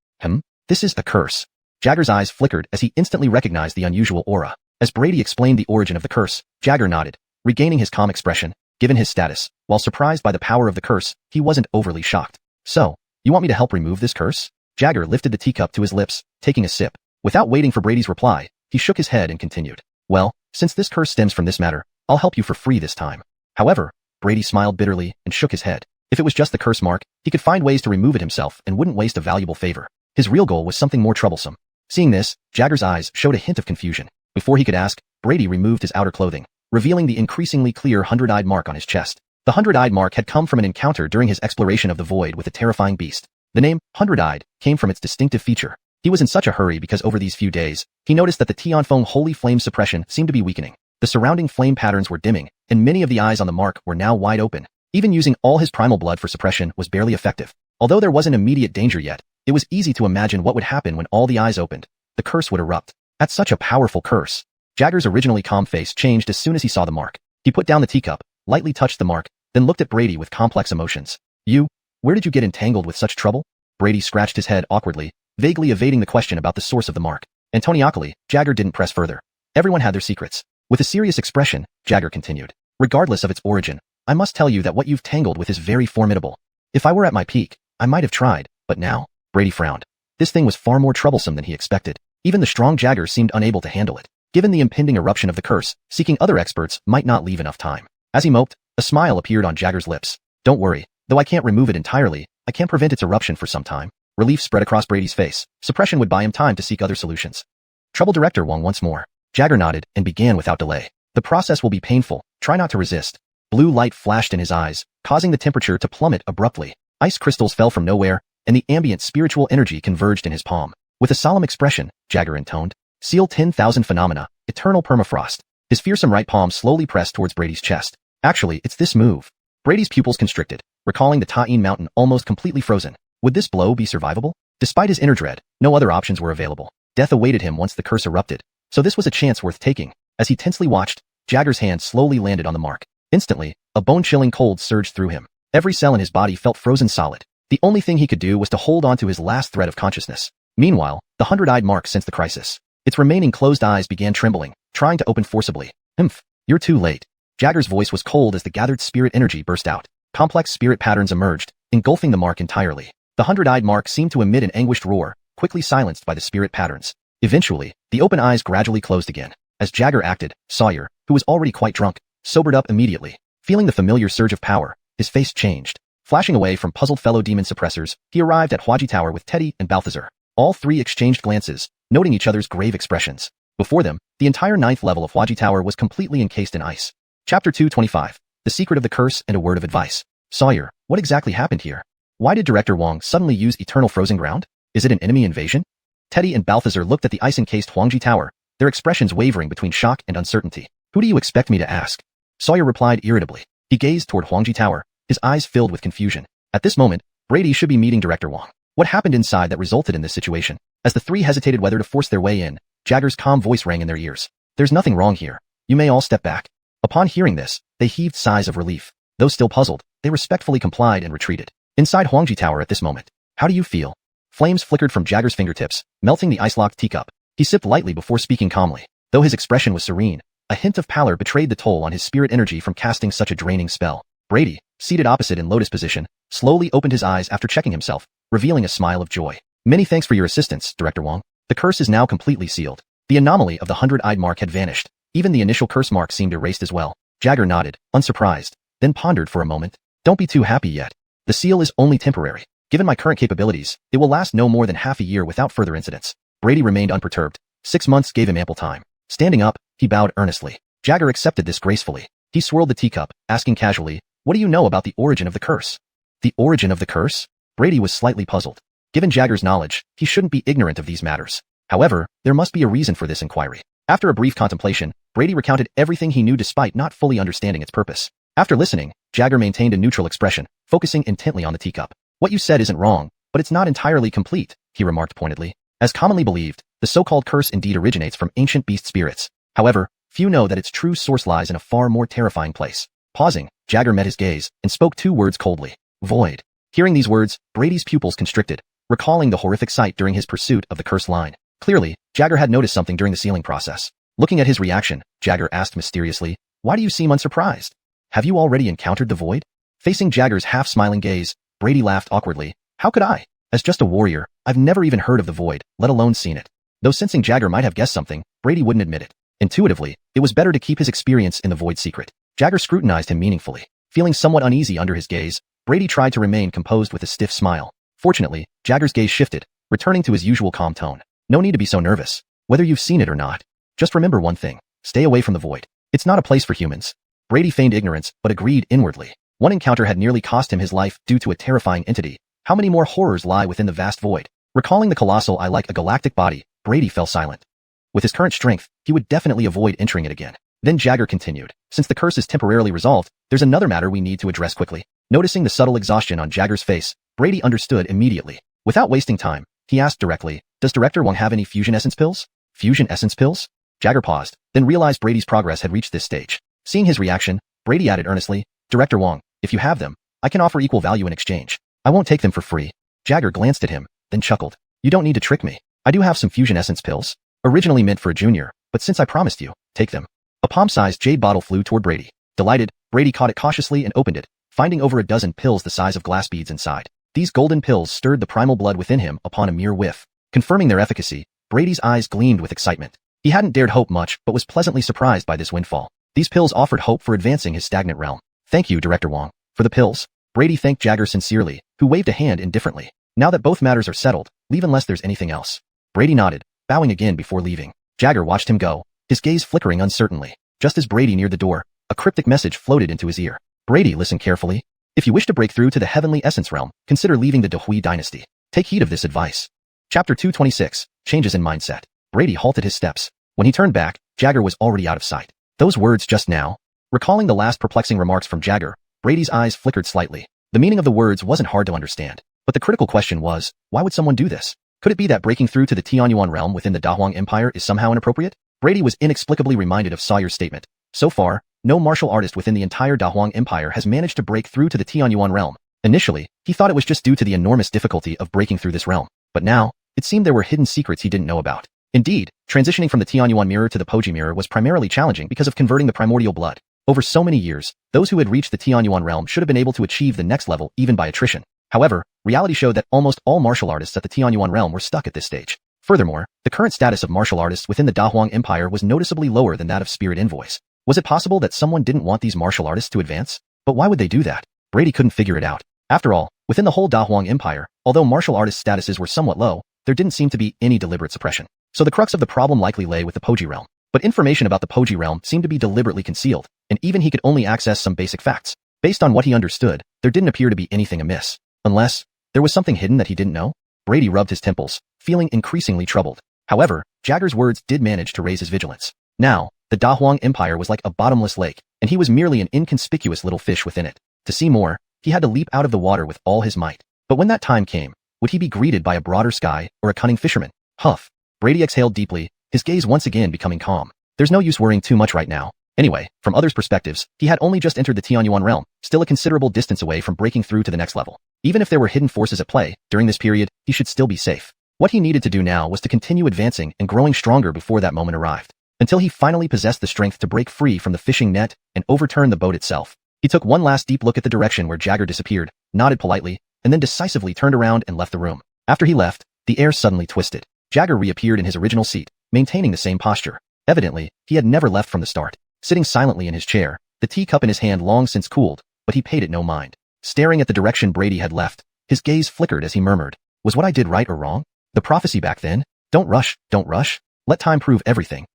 This is a curse. Jagger's eyes flickered as he instantly recognized the unusual aura. As Brady explained the origin of the curse, Jagger nodded, regaining his calm expression. Given his status, while surprised by the power of the curse, he wasn't overly shocked. So, you want me to help remove this curse? Jagger lifted the teacup to his lips, taking a sip. Without waiting for Brady's reply, he shook his head and continued. Well, since this curse stems from this matter, I'll help you for free this time. However, Brady smiled bitterly and shook his head. If it was just the curse mark, he could find ways to remove it himself and wouldn't waste a valuable favor. His real goal was something more troublesome. Seeing this, Jagger's eyes showed a hint of confusion. Before he could ask, Brady removed his outer clothing, revealing the increasingly clear 100-eyed mark on his chest. The 100-eyed mark had come from an encounter during his exploration of the void with a terrifying beast. The name, 100-eyed, came from its distinctive feature. He was in such a hurry because over these few days, he noticed that the Tianfeng holy flame suppression seemed to be weakening. The surrounding flame patterns were dimming, and many of the eyes on the mark were now wide open. Even using all his primal blood for suppression was barely effective. Although there wasn't immediate danger yet, it was easy to imagine what would happen when all the eyes opened. The curse would erupt. At such a powerful curse, Jagger's originally calm face changed as soon as he saw the mark. He put down the teacup, lightly touched the mark, then looked at Brady with complex emotions. Where did you get entangled with such trouble? Brady scratched his head awkwardly, vaguely evading the question about the source of the mark. Antoniacally, Jagger didn't press further. Everyone had their secrets. With a serious expression, Jagger continued. Regardless of its origin, I must tell you that what you've tangled with is very formidable. If I were at my peak, I might have tried, but now, Brady frowned. This thing was far more troublesome than he expected. Even the strong Jagger seemed unable to handle it. Given the impending eruption of the curse, seeking other experts might not leave enough time. As he moped, a smile appeared on Jagger's lips. Don't worry, though I can't remove it entirely, I can prevent its eruption for some time. Relief spread across Brady's face. Suppression would buy him time to seek other solutions. Trouble Director Wang once more. Jagger nodded and began without delay. The process will be painful. Try not to resist. Blue light flashed in his eyes, causing the temperature to plummet abruptly. Ice crystals fell from nowhere, and the ambient spiritual energy converged in his palm. With a solemn expression, Jagger intoned, "Seal 10,000 phenomena, eternal permafrost." His fearsome right palm slowly pressed towards Brady's chest. Actually, it's this move. Brady's pupils constricted, recalling the Ta'in mountain almost completely frozen. Would this blow be survivable? Despite his inner dread, no other options were available. Death awaited him once the curse erupted, so this was a chance worth taking. As he tensely watched, Jagger's hand slowly landed on the mark. Instantly, a bone-chilling cold surged through him. Every cell in his body felt frozen solid. The only thing he could do was to hold on to his last thread of consciousness. Meanwhile, the 100-eyed mark sensed the crisis. Its remaining closed eyes began trembling, trying to open forcibly. You're too late. Jagger's voice was cold as the gathered spirit energy burst out. Complex spirit patterns emerged, engulfing the mark entirely. The 100-eyed mark seemed to emit an anguished roar, quickly silenced by the spirit patterns. Eventually, the open eyes gradually closed again. As Jagger acted, Sawyer, who was already quite drunk, sobered up immediately. Feeling the familiar surge of power, his face changed. Flashing away from puzzled fellow demon suppressors, he arrived at Huaji Tower with Teddy and Balthazar. All three exchanged glances, noting each other's grave expressions. Before them, the entire 9th level of Huaji Tower was completely encased in ice. Chapter 225. The Secret of the Curse and a Word of Advice. Sawyer, what exactly happened here? Why did Director Wang suddenly use eternal frozen ground? Is it an enemy invasion? Teddy and Balthazar looked at the ice-encased Huangji Tower, their expressions wavering between shock and uncertainty. Who do you expect me to ask? Sawyer replied irritably. He gazed toward Huangji Tower, his eyes filled with confusion. At this moment, Brady should be meeting Director Wang. What happened inside that resulted in this situation? As the three hesitated whether to force their way in, Jagger's calm voice rang in their ears. There's nothing wrong here. You may all step back. Upon hearing this, they heaved sighs of relief. Though still puzzled, they respectfully complied and retreated. Inside Huangji Tower at this moment, how do you feel? Flames flickered from Jagger's fingertips, melting the ice-locked teacup. He sipped lightly before speaking calmly. Though his expression was serene, a hint of pallor betrayed the toll on his spirit energy from casting such a draining spell. Brady, seated opposite in lotus position, slowly opened his eyes after checking himself, revealing a smile of joy. Many thanks for your assistance, Director Wang. The curse is now completely sealed. The anomaly of the 100-eyed mark had vanished. Even the initial curse mark seemed erased as well. Jagger nodded, unsurprised, then pondered for a moment. Don't be too happy yet. The seal is only temporary. Given my current capabilities, it will last no more than half a year without further incidents. Brady remained unperturbed. 6 months gave him ample time. Standing up, he bowed earnestly. Jagger accepted this gracefully. He swirled the teacup, asking casually, what do you know about the origin of the curse? The origin of the curse? Brady was slightly puzzled. Given Jagger's knowledge, he shouldn't be ignorant of these matters. However, there must be a reason for this inquiry. After a brief contemplation, Brady recounted everything he knew despite not fully understanding its purpose. After listening, Jagger maintained a neutral expression, focusing intently on the teacup. What you said isn't wrong, but it's not entirely complete, he remarked pointedly. As commonly believed, the so-called curse indeed originates from ancient beast spirits. However, few know that its true source lies in a far more terrifying place. Pausing, Jagger met his gaze and spoke 2 words coldly. Void. Hearing these words, Brady's pupils constricted, recalling the horrific sight during his pursuit of the cursed line. Clearly, Jagger had noticed something during the sealing process. Looking at his reaction, Jagger asked mysteriously, why do you seem unsurprised? Have you already encountered the void? Facing Jagger's half-smiling gaze, Brady laughed awkwardly. How could I? As just a warrior, I've never even heard of the void, let alone seen it. Though sensing Jagger might have guessed something, Brady wouldn't admit it. Intuitively, it was better to keep his experience in the void secret. Jagger scrutinized him meaningfully. Feeling somewhat uneasy under his gaze, Brady tried to remain composed with a stiff smile. Fortunately, Jagger's gaze shifted, returning to his usual calm tone. No need to be so nervous, whether you've seen it or not. Just remember one thing. Stay away from the void. It's not a place for humans. Brady feigned ignorance, but agreed inwardly. One encounter had nearly cost him his life due to a terrifying entity. How many more horrors lie within the vast void? Recalling the colossal eye like a galactic body, Brady fell silent. With his current strength, he would definitely avoid entering it again. Then Jagger continued. Since the curse is temporarily resolved, there's another matter we need to address quickly. Noticing the subtle exhaustion on Jagger's face, Brady understood immediately. Without wasting time, he asked directly, does Director Wang have any fusion essence pills? Fusion essence pills? Jagger paused, then realized Brady's progress had reached this stage. Seeing his reaction, Brady added earnestly, Director Wang, if you have them, I can offer equal value in exchange. I won't take them for free. Jagger glanced at him, then chuckled. You don't need to trick me. I do have some fusion essence pills. Originally meant for a junior, but since I promised you, take them. A palm-sized jade bottle flew toward Brady. Delighted, Brady caught it cautiously and opened it, finding over a dozen pills the size of glass beads inside. These golden pills stirred the primal blood within him upon a mere whiff. Confirming their efficacy, Brady's eyes gleamed with excitement. He hadn't dared hope much, but was pleasantly surprised by this windfall. These pills offered hope for advancing his stagnant realm. Thank you, Director Wang. For the pills, Brady thanked Jagger sincerely, who waved a hand indifferently. Now that both matters are settled, leave unless there's anything else. Brady nodded, bowing again before leaving. Jagger watched him go, his gaze flickering uncertainly. Just as Brady neared the door, a cryptic message floated into his ear. Brady, listen carefully. If you wish to break through to the Heavenly Essence Realm, consider leaving the Dehui dynasty. Take heed of this advice. Chapter 226, Changes in Mindset. Brady halted his steps. When he turned back, Jagger was already out of sight. Those words just now? Recalling the last perplexing remarks from Jagger, Brady's eyes flickered slightly. The meaning of the words wasn't hard to understand. But the critical question was, why would someone do this? Could it be that breaking through to the xuanhuan realm within the Dahuang Empire is somehow inappropriate? Brady was inexplicably reminded of Sawyer's statement. So far, no martial artist within the entire Dahuang Empire has managed to break through to the xuanhuan realm. Initially, he thought it was just due to the enormous difficulty of breaking through this realm. But now, it seemed there were hidden secrets he didn't know about. Indeed, transitioning from the xuanhuan mirror to the Poji mirror was primarily challenging because of converting the primordial blood. Over so many years, those who had reached the xuanhuan realm should have been able to achieve the next level even by attrition. However, reality showed that almost all martial artists at the xuanhuan realm were stuck at this stage. Furthermore, the current status of martial artists within the Dahuang Empire was noticeably lower than that of Spirit Invoice. Was it possible that someone didn't want these martial artists to advance? But why would they do that? Brady couldn't figure it out. After all, within the whole Dahuang Empire, although martial artist statuses were somewhat low, there didn't seem to be any deliberate suppression. So the crux of the problem likely lay with the Poji realm. But information about the Poji realm seemed to be deliberately concealed, and even he could only access some basic facts. Based on what he understood, there didn't appear to be anything amiss. Unless, there was something hidden that he didn't know? Brady rubbed his temples, feeling increasingly troubled. However, Jagger's words did manage to raise his vigilance. Now, the Dahuang Empire was like a bottomless lake, and he was merely an inconspicuous little fish within it. To see more, he had to leap out of the water with all his might. But when that time came, would he be greeted by a broader sky or a cunning fisherman? Huff. Brady exhaled deeply, his gaze once again becoming calm. There's no use worrying too much right now. Anyway, from others' perspectives, he had only just entered the xuanhuan realm, still a considerable distance away from breaking through to the next level. Even if there were hidden forces at play, during this period, he should still be safe. What he needed to do now was to continue advancing and growing stronger before that moment arrived. Until he finally possessed the strength to break free from the fishing net and overturn the boat itself. He took one last deep look at the direction where Jagger disappeared, nodded politely, and then decisively turned around and left the room. After he left, the air suddenly twisted. Jagger reappeared in his original seat, maintaining the same posture. Evidently, he had never left from the start. Sitting silently in his chair, the teacup in his hand long since cooled, but he paid it no mind. Staring at the direction Brady had left, his gaze flickered as he murmured, "Was what I did right or wrong? The prophecy back then? Don't rush, don't rush. Let time prove everything."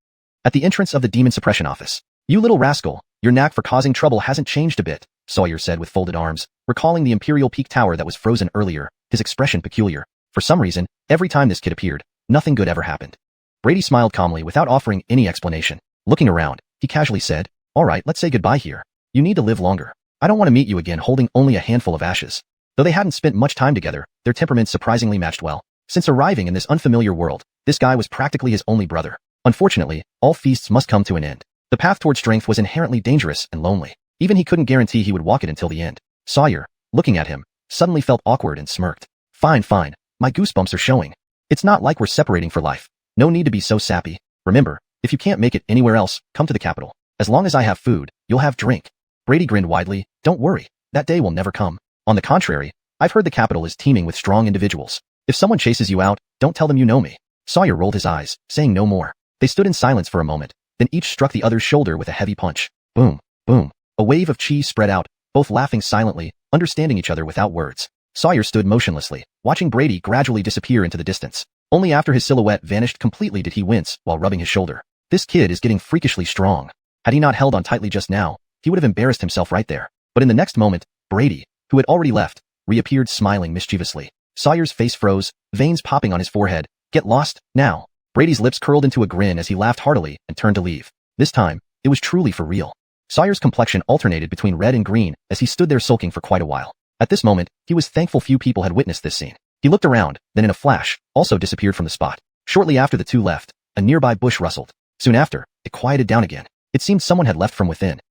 At the entrance of the demon suppression office, "You little rascal, your knack for causing trouble hasn't changed a bit," Sawyer said with folded arms, recalling the Imperial Peak Tower that was frozen earlier, his expression peculiar. For some reason, every time this kid appeared, nothing good ever happened. Brady smiled calmly without offering any explanation. Looking around, he casually said, "All right, let's say goodbye here. You need to live longer. I don't want to meet you again holding only a handful of ashes." Though they hadn't spent much time together, their temperaments surprisingly matched well. Since arriving in this unfamiliar world, this guy was practically his only brother. Unfortunately, all feasts must come to an end. The path toward strength was inherently dangerous and lonely. Even he couldn't guarantee he would walk it until the end. Sawyer, looking at him, suddenly felt awkward and smirked. Fine, my goosebumps are showing. It's not like we're separating for life. No need to be so sappy. Remember, if you can't make it anywhere else, come to the capital. As long as I have food, you'll have drink." Brady grinned widely. "Don't worry, that day will never come. On the contrary, I've heard the capital is teeming with strong individuals. If someone chases you out, don't tell them you know me." Sawyer rolled his eyes, saying no more. They stood in silence for a moment, then each struck the other's shoulder with a heavy punch. Boom, boom. A wave of chi spread out, both laughing silently, understanding each other without words. Sawyer stood motionlessly, watching Brady gradually disappear into the distance. Only after his silhouette vanished completely did he wince while rubbing his shoulder. This kid is getting freakishly strong. Had he not held on tightly just now, he would have embarrassed himself right there. But in the next moment, Brady, who had already left, reappeared smiling mischievously. Sawyer's face froze, veins popping on his forehead. "Get lost, now." Brady's lips curled into a grin as he laughed heartily and turned to leave. This time, it was truly for real. Sawyer's complexion alternated between red and green as he stood there sulking for quite a while. At this moment, he was thankful few people had witnessed this scene. He looked around, then in a flash, also disappeared from the spot. Shortly after the two left, a nearby bush rustled. Soon after, it quieted down again. It seemed someone had left from within.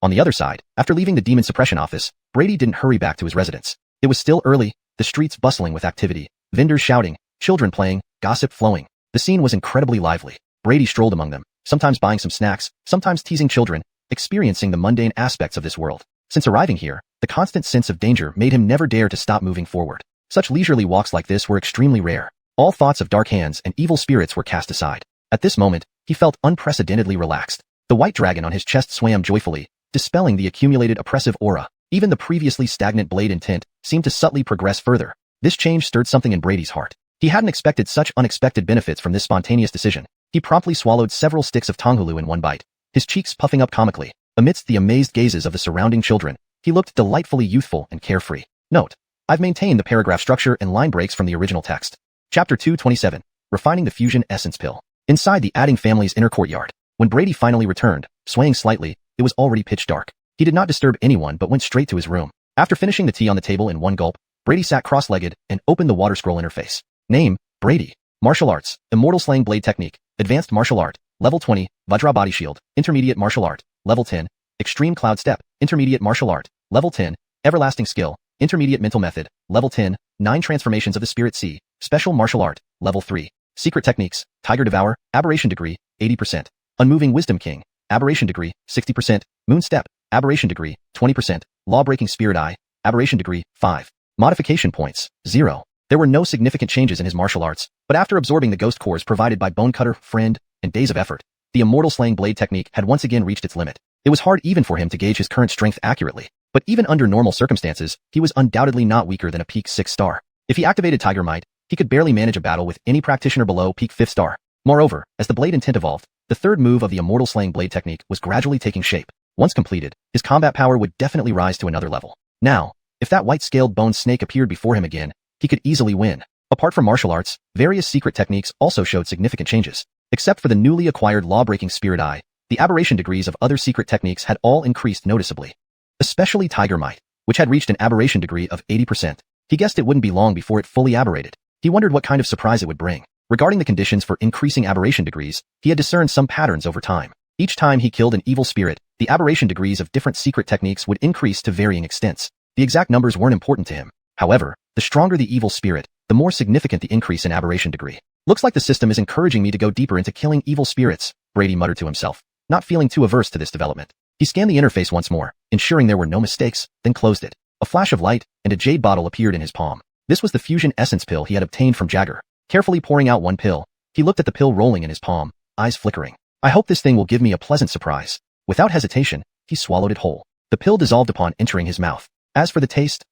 On the other side, after leaving the demon suppression office, Brady didn't hurry back to his residence. It was still early, the streets bustling with activity, vendors shouting, children playing, gossip flowing. The scene was incredibly lively. Brady strolled among them, sometimes buying some snacks, sometimes teasing children, experiencing the mundane aspects of this world. Since arriving here, the constant sense of danger made him never dare to stop moving forward. Such leisurely walks like this were extremely rare. All thoughts of dark hands and evil spirits were cast aside. At this moment, he felt unprecedentedly relaxed. The white dragon on his chest swam joyfully, dispelling the accumulated oppressive aura. Even the previously stagnant blade intent seemed to subtly progress further. This change stirred something in Brady's heart. He hadn't expected such unexpected benefits from this spontaneous decision. He promptly swallowed several sticks of tonghulu in one bite, his cheeks puffing up comically. Amidst the amazed gazes of the surrounding children, he looked delightfully youthful and carefree. Note: I've maintained the paragraph structure and line breaks from the original text. Chapter 227. Refining the Fusion Essence Pill. Inside the Adding family's inner courtyard, when Brady finally returned, swaying slightly, it was already pitch dark. He did not disturb anyone but went straight to his room. After finishing the tea on the table in one gulp, Brady sat cross-legged and opened the water scroll interface. Name: Brady. Martial Arts, Immortal Slaying Blade Technique, Advanced Martial Art, Level 20, Vajra Body Shield, Intermediate Martial Art, Level 10, Extreme Cloud Step, Intermediate Martial Art, Level 10, Everlasting Skill, Intermediate Mental Method, Level 10, 9 Transformations of the Spirit Sea, Special Martial Art, Level 3. Secret Techniques, Tiger Devour, Aberration Degree, 80%. Unmoving Wisdom King, Aberration Degree, 60%. Moon Step, Aberration Degree, 20%. Law-Breaking Spirit Eye, Aberration Degree, 5. Modification Points, 0. There were no significant changes in his martial arts, but after absorbing the ghost cores provided by Bonecutter, Friend, and Days of Effort, the Immortal Slaying Blade technique had once again reached its limit. It was hard even for him to gauge his current strength accurately, but even under normal circumstances, he was undoubtedly not weaker than a peak 6 star. If he activated Tiger Might, he could barely manage a battle with any practitioner below peak 5th star. Moreover, as the blade intent evolved, the third move of the Immortal Slaying Blade technique was gradually taking shape. Once completed, his combat power would definitely rise to another level. Now, if that white-scaled bone snake appeared before him again, he could easily win. Apart from martial arts, various secret techniques also showed significant changes. Except for the newly acquired law-breaking Spirit Eye, the aberration degrees of other secret techniques had all increased noticeably. Especially Tiger Might, which had reached an aberration degree of 80%. He guessed it wouldn't be long before it fully aberrated. He wondered what kind of surprise it would bring. Regarding the conditions for increasing aberration degrees, he had discerned some patterns over time. Each time he killed an evil spirit, the aberration degrees of different secret techniques would increase to varying extents. The exact numbers weren't important to him. However, the stronger the evil spirit, the more significant the increase in aberration degree. Looks like the system is encouraging me to go deeper into killing evil spirits, Brady muttered to himself, not feeling too averse to this development. He scanned the interface once more, ensuring there were no mistakes, then closed it. A flash of light, and a jade bottle appeared in his palm. This was the fusion essence pill he had obtained from Jagger. Carefully pouring out one pill, he looked at the pill rolling in his palm, eyes flickering. I hope this thing will give me a pleasant surprise. Without hesitation, he swallowed it whole. The pill dissolved upon entering his mouth. As for the taste,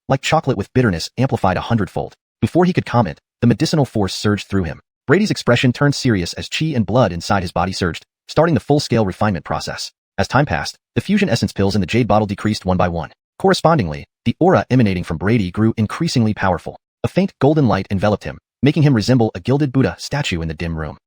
like chocolate with bitterness amplified 100-fold. Before he could comment, the medicinal force surged through him. Brady's expression turned serious as chi and blood inside his body surged, starting the full-scale refinement process. As time passed, the fusion essence pills in the jade bottle decreased one by one. Correspondingly, the aura emanating from Brady grew increasingly powerful. A faint golden light enveloped him, making him resemble a gilded Buddha statue in the dim room.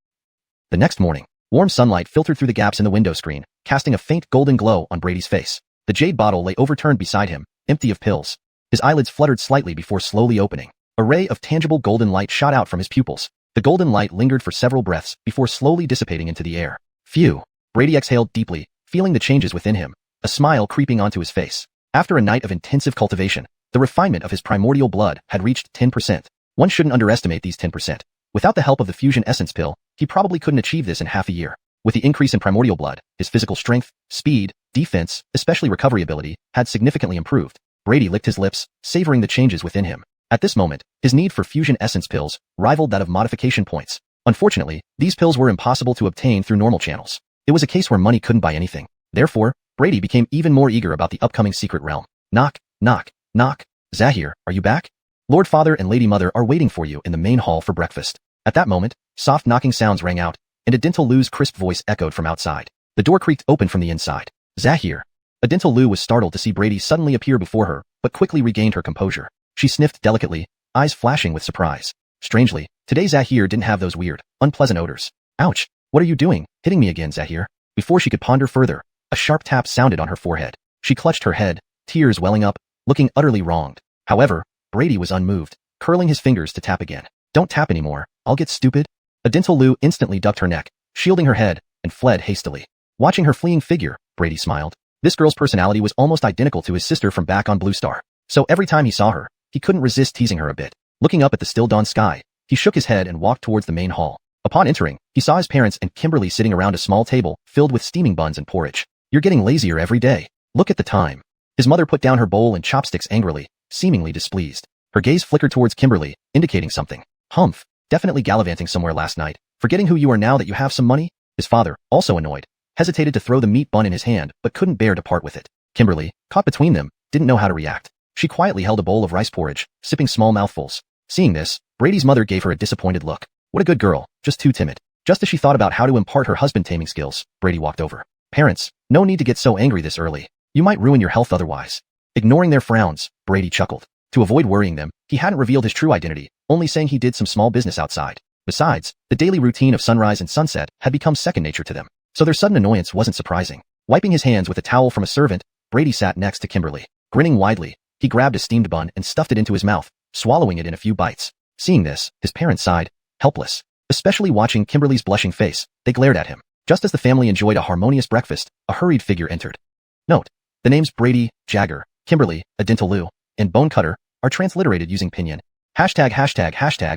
The next morning, warm sunlight filtered through the gaps in the window screen, casting a faint golden glow on Brady's face. The jade bottle lay overturned beside him, empty of pills. His eyelids fluttered slightly before slowly opening. A ray of tangible golden light shot out from his pupils. The golden light lingered for several breaths before slowly dissipating into the air. Phew! Brady exhaled deeply, feeling the changes within him, a smile creeping onto his face. After a night of intensive cultivation, the refinement of his primordial blood had reached 10%. One shouldn't underestimate these 10%. Without the help of the fusion essence pill, he probably couldn't achieve this in half a year. With the increase in primordial blood, his physical strength, speed, defense, especially recovery ability, had significantly improved. Brady licked his lips, savoring the changes within him. At this moment, his need for fusion essence pills rivaled that of modification points. Unfortunately, these pills were impossible to obtain through normal channels. It was a case where money couldn't buy anything. Therefore, Brady became even more eager about the upcoming secret realm. Knock, knock, knock. Zahir, are you back? Lord Father and Lady Mother are waiting for you in the main hall for breakfast. At that moment, soft knocking sounds rang out, and a Dental Lu's crisp voice echoed from outside. The door creaked open from the inside. Zahir. A Dental Lu was startled to see Brady suddenly appear before her, but quickly regained her composure. She sniffed delicately, eyes flashing with surprise. Strangely, today Zahir didn't have those weird, unpleasant odors. Ouch! What are you doing, hitting me again, Zahir? Before she could ponder further, a sharp tap sounded on her forehead. She clutched her head, tears welling up, looking utterly wronged. However, Brady was unmoved, curling his fingers to tap again. Don't tap anymore, I'll get stupid. A Dental Lu instantly ducked her neck, shielding her head, and fled hastily. Watching her fleeing figure, Brady smiled. This girl's personality was almost identical to his sister from back on Blue Star, so every time he saw her, he couldn't resist teasing her a bit. Looking up at the still dawn sky, he shook his head and walked towards the main hall. Upon entering, he saw his parents and Kimberly sitting around a small table filled with steaming buns and porridge. You're getting lazier every day. Look at the time. His mother put down her bowl and chopsticks angrily, seemingly displeased. Her gaze flickered towards Kimberly, indicating something. Humph, definitely gallivanting somewhere last night, forgetting who you are now that you have some money? His father, also annoyed, hesitated to throw the meat bun in his hand but couldn't bear to part with it. Kimberly, caught between them, didn't know how to react. She quietly held a bowl of rice porridge, sipping small mouthfuls. Seeing this, Brady's mother gave her a disappointed look. What a good girl, just too timid. Just as she thought about how to impart her husband taming skills, Brady walked over. Parents, no need to get so angry this early. You might ruin your health otherwise. Ignoring their frowns, Brady chuckled. To avoid worrying them, he hadn't revealed his true identity, only saying he did some small business outside. Besides, the daily routine of sunrise and sunset had become second nature to them, so their sudden annoyance wasn't surprising. Wiping his hands with a towel from a servant, Brady sat next to Kimberly. Grinning widely, he grabbed a steamed bun and stuffed it into his mouth, swallowing it in a few bites. Seeing this, his parents sighed, helpless. Especially watching Kimberly's blushing face, they glared at him. Just as the family enjoyed a harmonious breakfast, a hurried figure entered. Note: the names Brady, Jagger, Kimberly, Adintalu, and Bonecutter are transliterated using pinyin. Hashtag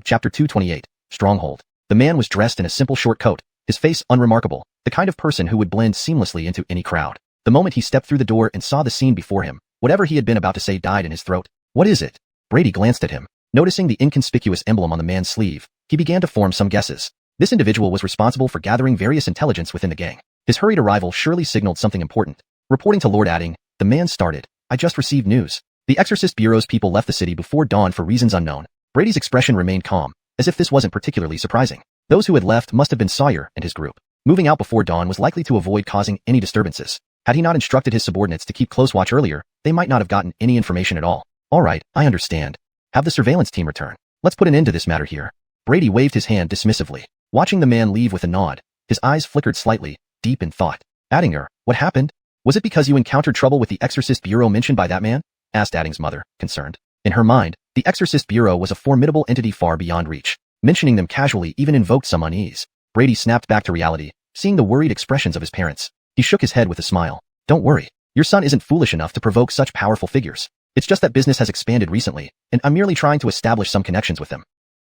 chapter 228, Stronghold. The man was dressed in a simple short coat, his face unremarkable, the kind of person who would blend seamlessly into any crowd. The moment he stepped through the door and saw the scene before him, whatever he had been about to say died in his throat. What is it? Brady glanced at him. Noticing the inconspicuous emblem on the man's sleeve, he began to form some guesses. This individual was responsible for gathering various intelligence within the gang. His hurried arrival surely signaled something important. Reporting to Lord Adding, the man started. I just received news. The Exorcist Bureau's people left the city before dawn for reasons unknown. Brady's expression remained calm, as if this wasn't particularly surprising. Those who had left must have been Sawyer and his group. Moving out before dawn was likely to avoid causing any disturbances. Had he not instructed his subordinates to keep close watch earlier, they might not have gotten any information at all. All right, I understand. Have the surveillance team return. Let's put an end to this matter here. Brady waved his hand dismissively. Watching the man leave with a nod, his eyes flickered slightly, deep in thought. Adding, what happened? Was it because you encountered trouble with the Exorcist Bureau mentioned by that man? Asked Adding's mother, concerned. In her mind, the Exorcist Bureau was a formidable entity far beyond reach. Mentioning them casually even invoked some unease. Brady snapped back to reality, seeing the worried expressions of his parents. He shook his head with a smile. Don't worry. Your son isn't foolish enough to provoke such powerful figures. It's just that business has expanded recently, and I'm merely trying to establish some connections with them.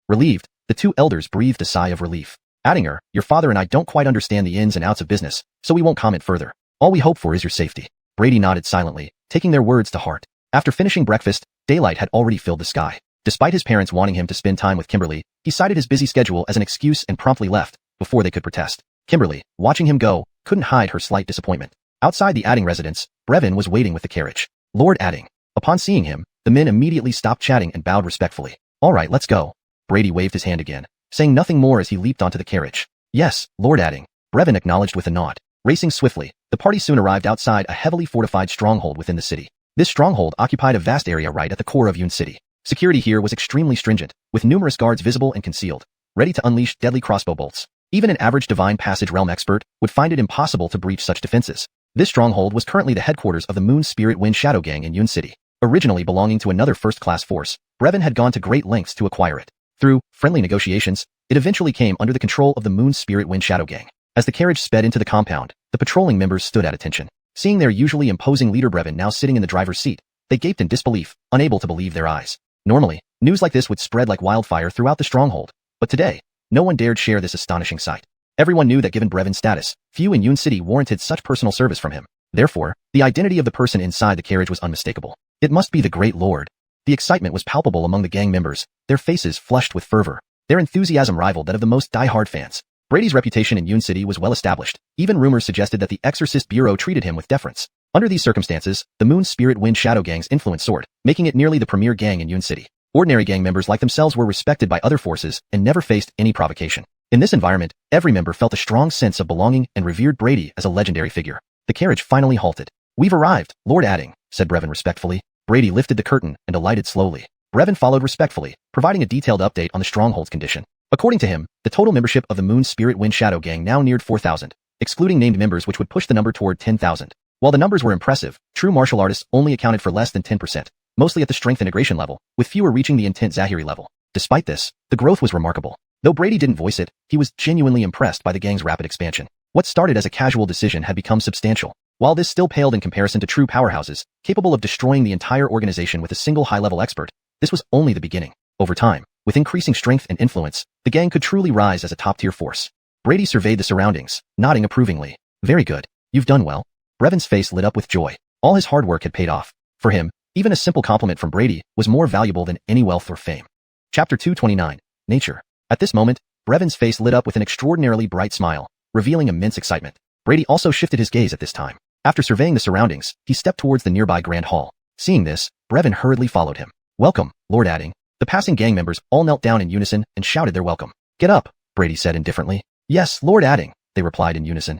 Relieved, the two elders breathed a sigh of relief. Adding, your father and I don't quite understand the ins and outs of business, so we won't comment further. All we hope for is your safety. Brady nodded silently, taking their words to heart. After finishing breakfast, daylight had already filled the sky. Despite his parents wanting him to spend time with Kimberly, he cited his busy schedule as an excuse and promptly left, before they could protest. Kimberly, watching him go, couldn't hide her slight disappointment. Outside the Adding residence, Brevin was waiting with the carriage. Lord Adding. Upon seeing him, the men immediately stopped chatting and bowed respectfully. All right, let's go. Brady waved his hand again, saying nothing more as he leaped onto the carriage. Yes, Lord Adding. Brevin acknowledged with a nod. Racing swiftly, the party soon arrived outside a heavily fortified stronghold within the city. This stronghold occupied a vast area right at the core of Yun City. Security here was extremely stringent, with numerous guards visible and concealed, ready to unleash deadly crossbow bolts. Even an average Divine Passage Realm expert would find it impossible to breach such defenses. This stronghold was currently the headquarters of the Moon Spirit Wind Shadow Gang in Yun City. Originally belonging to another first-class force, Brevin had gone to great lengths to acquire it. Through friendly negotiations, it eventually came under the control of the Moon Spirit Wind Shadow Gang. As the carriage sped into the compound, the patrolling members stood at attention. Seeing their usually imposing leader Brevin now sitting in the driver's seat, they gaped in disbelief, unable to believe their eyes. Normally, news like this would spread like wildfire throughout the stronghold, but today, no one dared share this astonishing sight. Everyone knew that given Brevin's status, few in Yun City warranted such personal service from him. Therefore, the identity of the person inside the carriage was unmistakable. It must be the Great Lord. The excitement was palpable among the gang members, their faces flushed with fervor. Their enthusiasm rivaled that of the most die-hard fans. Brady's reputation in Yun City was well established. Even rumors suggested that the Exorcist Bureau treated him with deference. Under these circumstances, the Moon Spirit Wind Shadow Gang's influence soared, making it nearly the premier gang in Yun City. Ordinary gang members like themselves were respected by other forces and never faced any provocation. In this environment, every member felt a strong sense of belonging and revered Brady as a legendary figure. The carriage finally halted. We've arrived, Lord Adding, said Brevin respectfully. Brady lifted the curtain and alighted slowly. Brevin followed respectfully, providing a detailed update on the stronghold's condition. According to him, the total membership of the Moon Spirit Wind Shadow Gang now neared 4,000, excluding named members which would push the number toward 10,000. While the numbers were impressive, true martial artists only accounted for less than 10%, mostly at the strength integration level, with fewer reaching the intent Zahiri level. Despite this, the growth was remarkable. Though Brady didn't voice it, he was genuinely impressed by the gang's rapid expansion. What started as a casual decision had become substantial. While this still paled in comparison to true powerhouses, capable of destroying the entire organization with a single high-level expert, this was only the beginning. Over time, with increasing strength and influence, the gang could truly rise as a top-tier force. Brady surveyed the surroundings, nodding approvingly. Very good. You've done well. Brevin's face lit up with joy. All his hard work had paid off. For him, even a simple compliment from Brady was more valuable than any wealth or fame. Chapter 229. Nature. At this moment, Brevin's face lit up with an extraordinarily bright smile, revealing immense excitement. Brady also shifted his gaze at this time. After surveying the surroundings, he stepped towards the nearby Grand Hall. Seeing this, Brevin hurriedly followed him. Welcome, Lord Adding. The passing gang members all knelt down in unison and shouted their welcome. Get up, Brady said indifferently. Yes, Lord Adding, they replied in unison.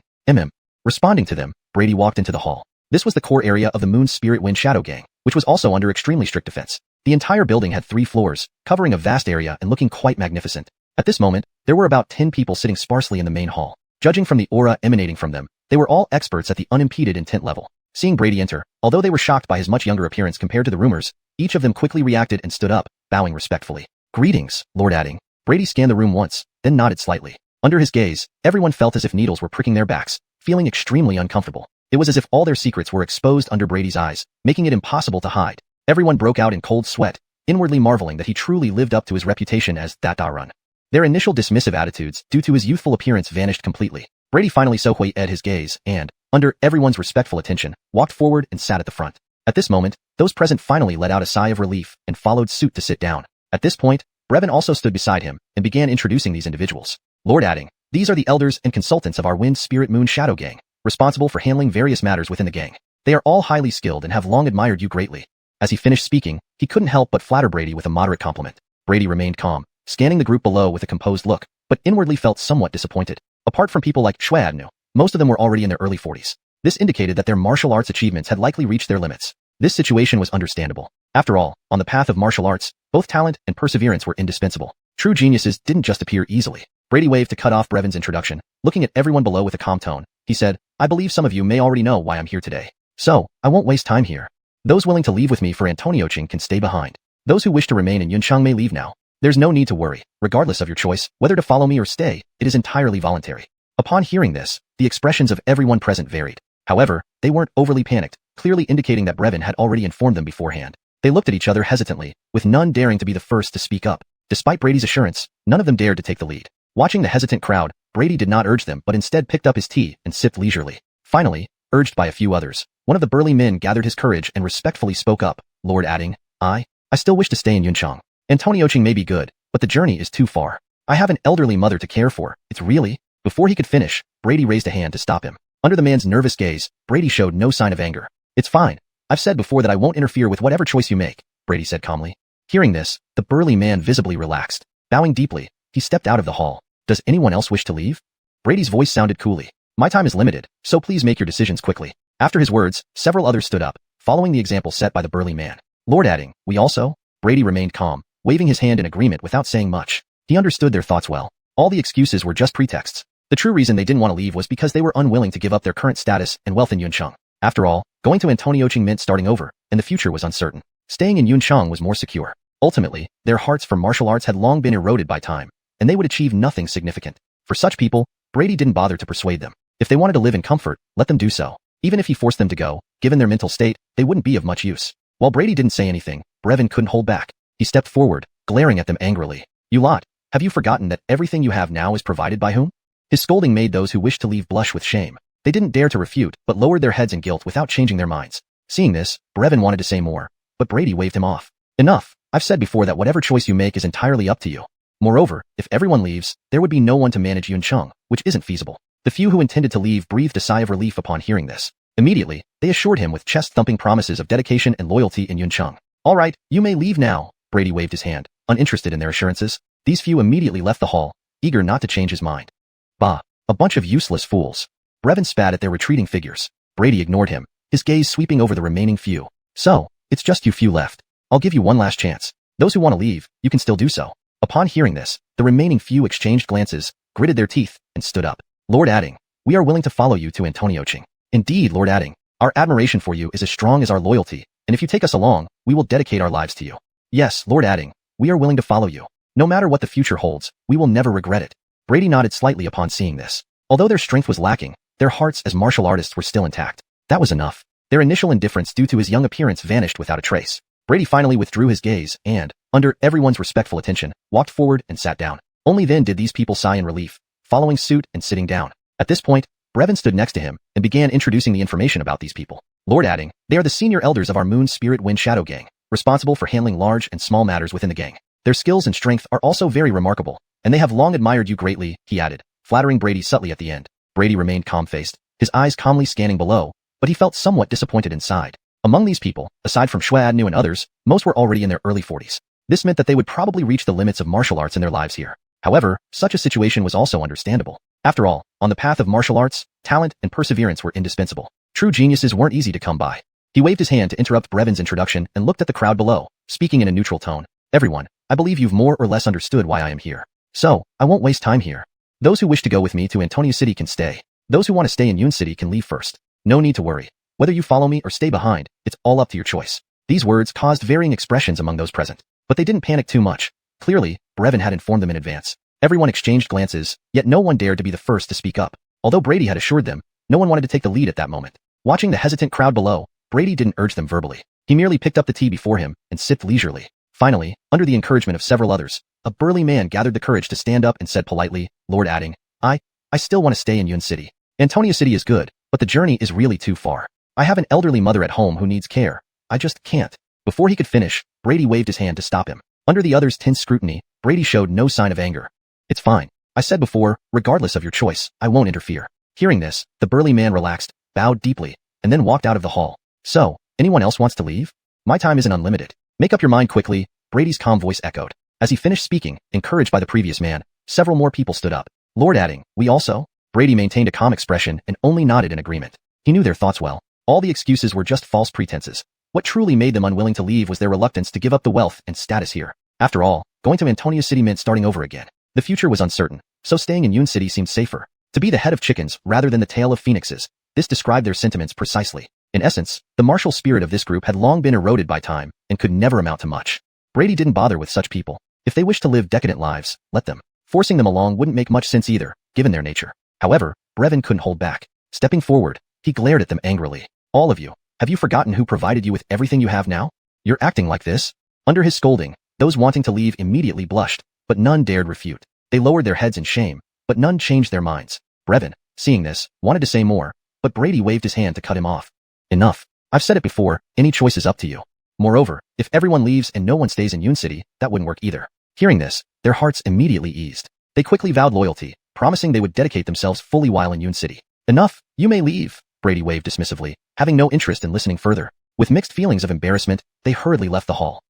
Responding to them, Brady walked into the hall. This was the core area of the Moon's Spirit Wind Shadow Gang, which was also under extremely strict defense. The entire building had 3 floors, covering a vast area and looking quite magnificent. At this moment, there were about 10 people sitting sparsely in the main hall. Judging from the aura emanating from them, they were all experts at the unimpeded intent level. Seeing Brady enter, although they were shocked by his much younger appearance compared to the rumors, each of them quickly reacted and stood up, bowing respectfully. Greetings, Lord Adding. Brady scanned the room once, then nodded slightly. Under his gaze, everyone felt as if needles were pricking their backs, feeling extremely uncomfortable. It was as if all their secrets were exposed under Brady's eyes, making it impossible to hide. Everyone broke out in cold sweat, inwardly marveling that he truly lived up to his reputation as that run. Their initial dismissive attitudes, due to his youthful appearance, vanished completely. Brady finally sohwayed his gaze and, under everyone's respectful attention, walked forward and sat at the front. At this moment, those present finally let out a sigh of relief and followed suit to sit down. At this point, Brevin also stood beside him and began introducing these individuals. Lord Adding, these are the elders and consultants of our Wind Spirit Moon Shadow Gang, responsible for handling various matters within the gang. They are all highly skilled and have long admired you greatly. As he finished speaking, he couldn't help but flatter Brady with a moderate compliment. Brady remained calm, scanning the group below with a composed look, but inwardly felt somewhat disappointed. Apart from people like xuanhuan, most of them were already in their early 40s. This indicated that their martial arts achievements had likely reached their limits. This situation was understandable. After all, on the path of martial arts, both talent and perseverance were indispensable. True geniuses didn't just appear easily. Brady waved to cut off Brevin's introduction. Looking at everyone below with a calm tone, he said, I believe some of you may already know why I'm here today. So, I won't waste time here. Those willing to leave with me for Antonioching can stay behind. Those who wish to remain in Yunchang may leave now. There's no need to worry. Regardless of your choice, whether to follow me or stay, it is entirely voluntary. Upon hearing this, the expressions of everyone present varied. However, they weren't overly panicked, clearly indicating that Brevin had already informed them beforehand. They looked at each other hesitantly, with none daring to be the first to speak up. Despite Brady's assurance, none of them dared to take the lead. Watching the hesitant crowd, Brady did not urge them but instead picked up his tea and sipped leisurely. Finally, urged by a few others, one of the burly men gathered his courage and respectfully spoke up. Lord Adding, I still wish to stay in Yunchang. Antonioching may be good, but the journey is too far. I have an elderly mother to care for. It's really... Before he could finish, Brady raised a hand to stop him. Under the man's nervous gaze, Brady showed no sign of anger. It's fine. I've said before that I won't interfere with whatever choice you make, Brady said calmly. Hearing this, the burly man visibly relaxed. Bowing deeply, he stepped out of the hall. Does anyone else wish to leave? Brady's voice sounded coolly. My time is limited, so please make your decisions quickly. After his words, several others stood up, following the example set by the burly man. Lord Adding, we also? Brady remained calm, waving his hand in agreement without saying much. He understood their thoughts well. All the excuses were just pretexts. The true reason they didn't want to leave was because they were unwilling to give up their current status and wealth in Yunchang. After all, going to Antonioching meant starting over, and the future was uncertain. Staying in Yunchang was more secure. Ultimately, their hearts for martial arts had long been eroded by time, and they would achieve nothing significant. For such people, Brady didn't bother to persuade them. If they wanted to live in comfort, let them do so. Even if he forced them to go, given their mental state, they wouldn't be of much use. While Brady didn't say anything, Brevin couldn't hold back. He stepped forward, glaring at them angrily. You lot, have you forgotten that everything you have now is provided by whom? His scolding made those who wished to leave blush with shame. They didn't dare to refute, but lowered their heads in guilt without changing their minds. Seeing this, Brevin wanted to say more, but Brady waved him off. Enough. I've said before that whatever choice you make is entirely up to you. Moreover, if everyone leaves, there would be no one to manage Yunchang, which isn't feasible. The few who intended to leave breathed a sigh of relief upon hearing this. Immediately, they assured him with chest-thumping promises of dedication and loyalty in Yunchang. All right, you may leave now. Brady waved his hand, uninterested in their assurances. These few immediately left the hall, eager not to change his mind. Bah, a bunch of useless fools. Brevin spat at their retreating figures. Brady ignored him, his gaze sweeping over the remaining few. So, it's just you few left. I'll give you one last chance. Those who want to leave, you can still do so. Upon hearing this, the remaining few exchanged glances, gritted their teeth, and stood up. Lord Adding, we are willing to follow you to Antonioching. Indeed, Lord Adding, our admiration for you is as strong as our loyalty, and if you take us along, we will dedicate our lives to you. Yes, Lord Adding, we are willing to follow you. No matter what the future holds, we will never regret it. Brady nodded slightly upon seeing this. Although their strength was lacking, their hearts as martial artists were still intact. That was enough. Their initial indifference due to his young appearance vanished without a trace. Brady finally withdrew his gaze and, under everyone's respectful attention, walked forward and sat down. Only then did these people sigh in relief, following suit and sitting down. At this point, Brevin stood next to him and began introducing the information about these people. Lord Adding, they are the senior elders of our Moon Spirit Wind Shadow Gang, responsible for handling large and small matters within the gang. Their skills and strength are also very remarkable, and they have long admired you greatly, he added, flattering Brady subtly at the end. Brady remained calm-faced, his eyes calmly scanning below, but he felt somewhat disappointed inside. Among these people, aside from xuanhuan and others, most were already in their early 40s. This meant that they would probably reach the limits of martial arts in their lives here. However, such a situation was also understandable. After all, on the path of martial arts, talent and perseverance were indispensable. True geniuses weren't easy to come by. He waved his hand to interrupt Brevin's introduction and looked at the crowd below, speaking in a neutral tone. Everyone, I believe you've more or less understood why I am here. So, I won't waste time here. Those who wish to go with me to Antonia City can stay. Those who want to stay in Yun City can leave first. No need to worry. Whether you follow me or stay behind, it's all up to your choice. These words caused varying expressions among those present. But they didn't panic too much. Clearly, Brevin had informed them in advance. Everyone exchanged glances, yet no one dared to be the first to speak up. Although Brady had assured them, no one wanted to take the lead at that moment. Watching the hesitant crowd below, Brady didn't urge them verbally. He merely picked up the tea before him and sipped leisurely. Finally, under the encouragement of several others, a burly man gathered the courage to stand up and said politely, Lord adding, I still want to stay in Yun City. Antonia City is good, but the journey is really too far. I have an elderly mother at home who needs care. I just can't. Before he could finish, Brady waved his hand to stop him. Under the other's tense scrutiny, Brady showed no sign of anger. It's fine. I said before, regardless of your choice, I won't interfere. Hearing this, the burly man relaxed, bowed deeply, and then walked out of the hall. So, anyone else wants to leave? My time isn't unlimited. Make up your mind quickly, Brady's calm voice echoed. As he finished speaking, encouraged by the previous man, several more people stood up. Lord adding, we also? Brady maintained a calm expression and only nodded in agreement. He knew their thoughts well. All the excuses were just false pretenses. What truly made them unwilling to leave was their reluctance to give up the wealth and status here. After all, going to Antonia City meant starting over again. The future was uncertain, so staying in Yun City seemed safer. To be the head of chickens rather than the tail of phoenixes, this described their sentiments precisely. In essence, the martial spirit of this group had long been eroded by time and could never amount to much. Brady didn't bother with such people. If they wished to live decadent lives, let them. Forcing them along wouldn't make much sense either, given their nature. However, Brevin couldn't hold back. Stepping forward, he glared at them angrily. All of you, have you forgotten who provided you with everything you have now? You're acting like this? Under his scolding, those wanting to leave immediately blushed, but none dared refute. They lowered their heads in shame, but none changed their minds. Brevin, seeing this, wanted to say more, but Brady waved his hand to cut him off. Enough. I've said it before, any choice is up to you. Moreover, if everyone leaves and no one stays in Yun City, that wouldn't work either. Hearing this, their hearts immediately eased. They quickly vowed loyalty, promising they would dedicate themselves fully while in Yun City. Enough, you may leave, Brady waved dismissively, having no interest in listening further. With mixed feelings of embarrassment, they hurriedly left the hall.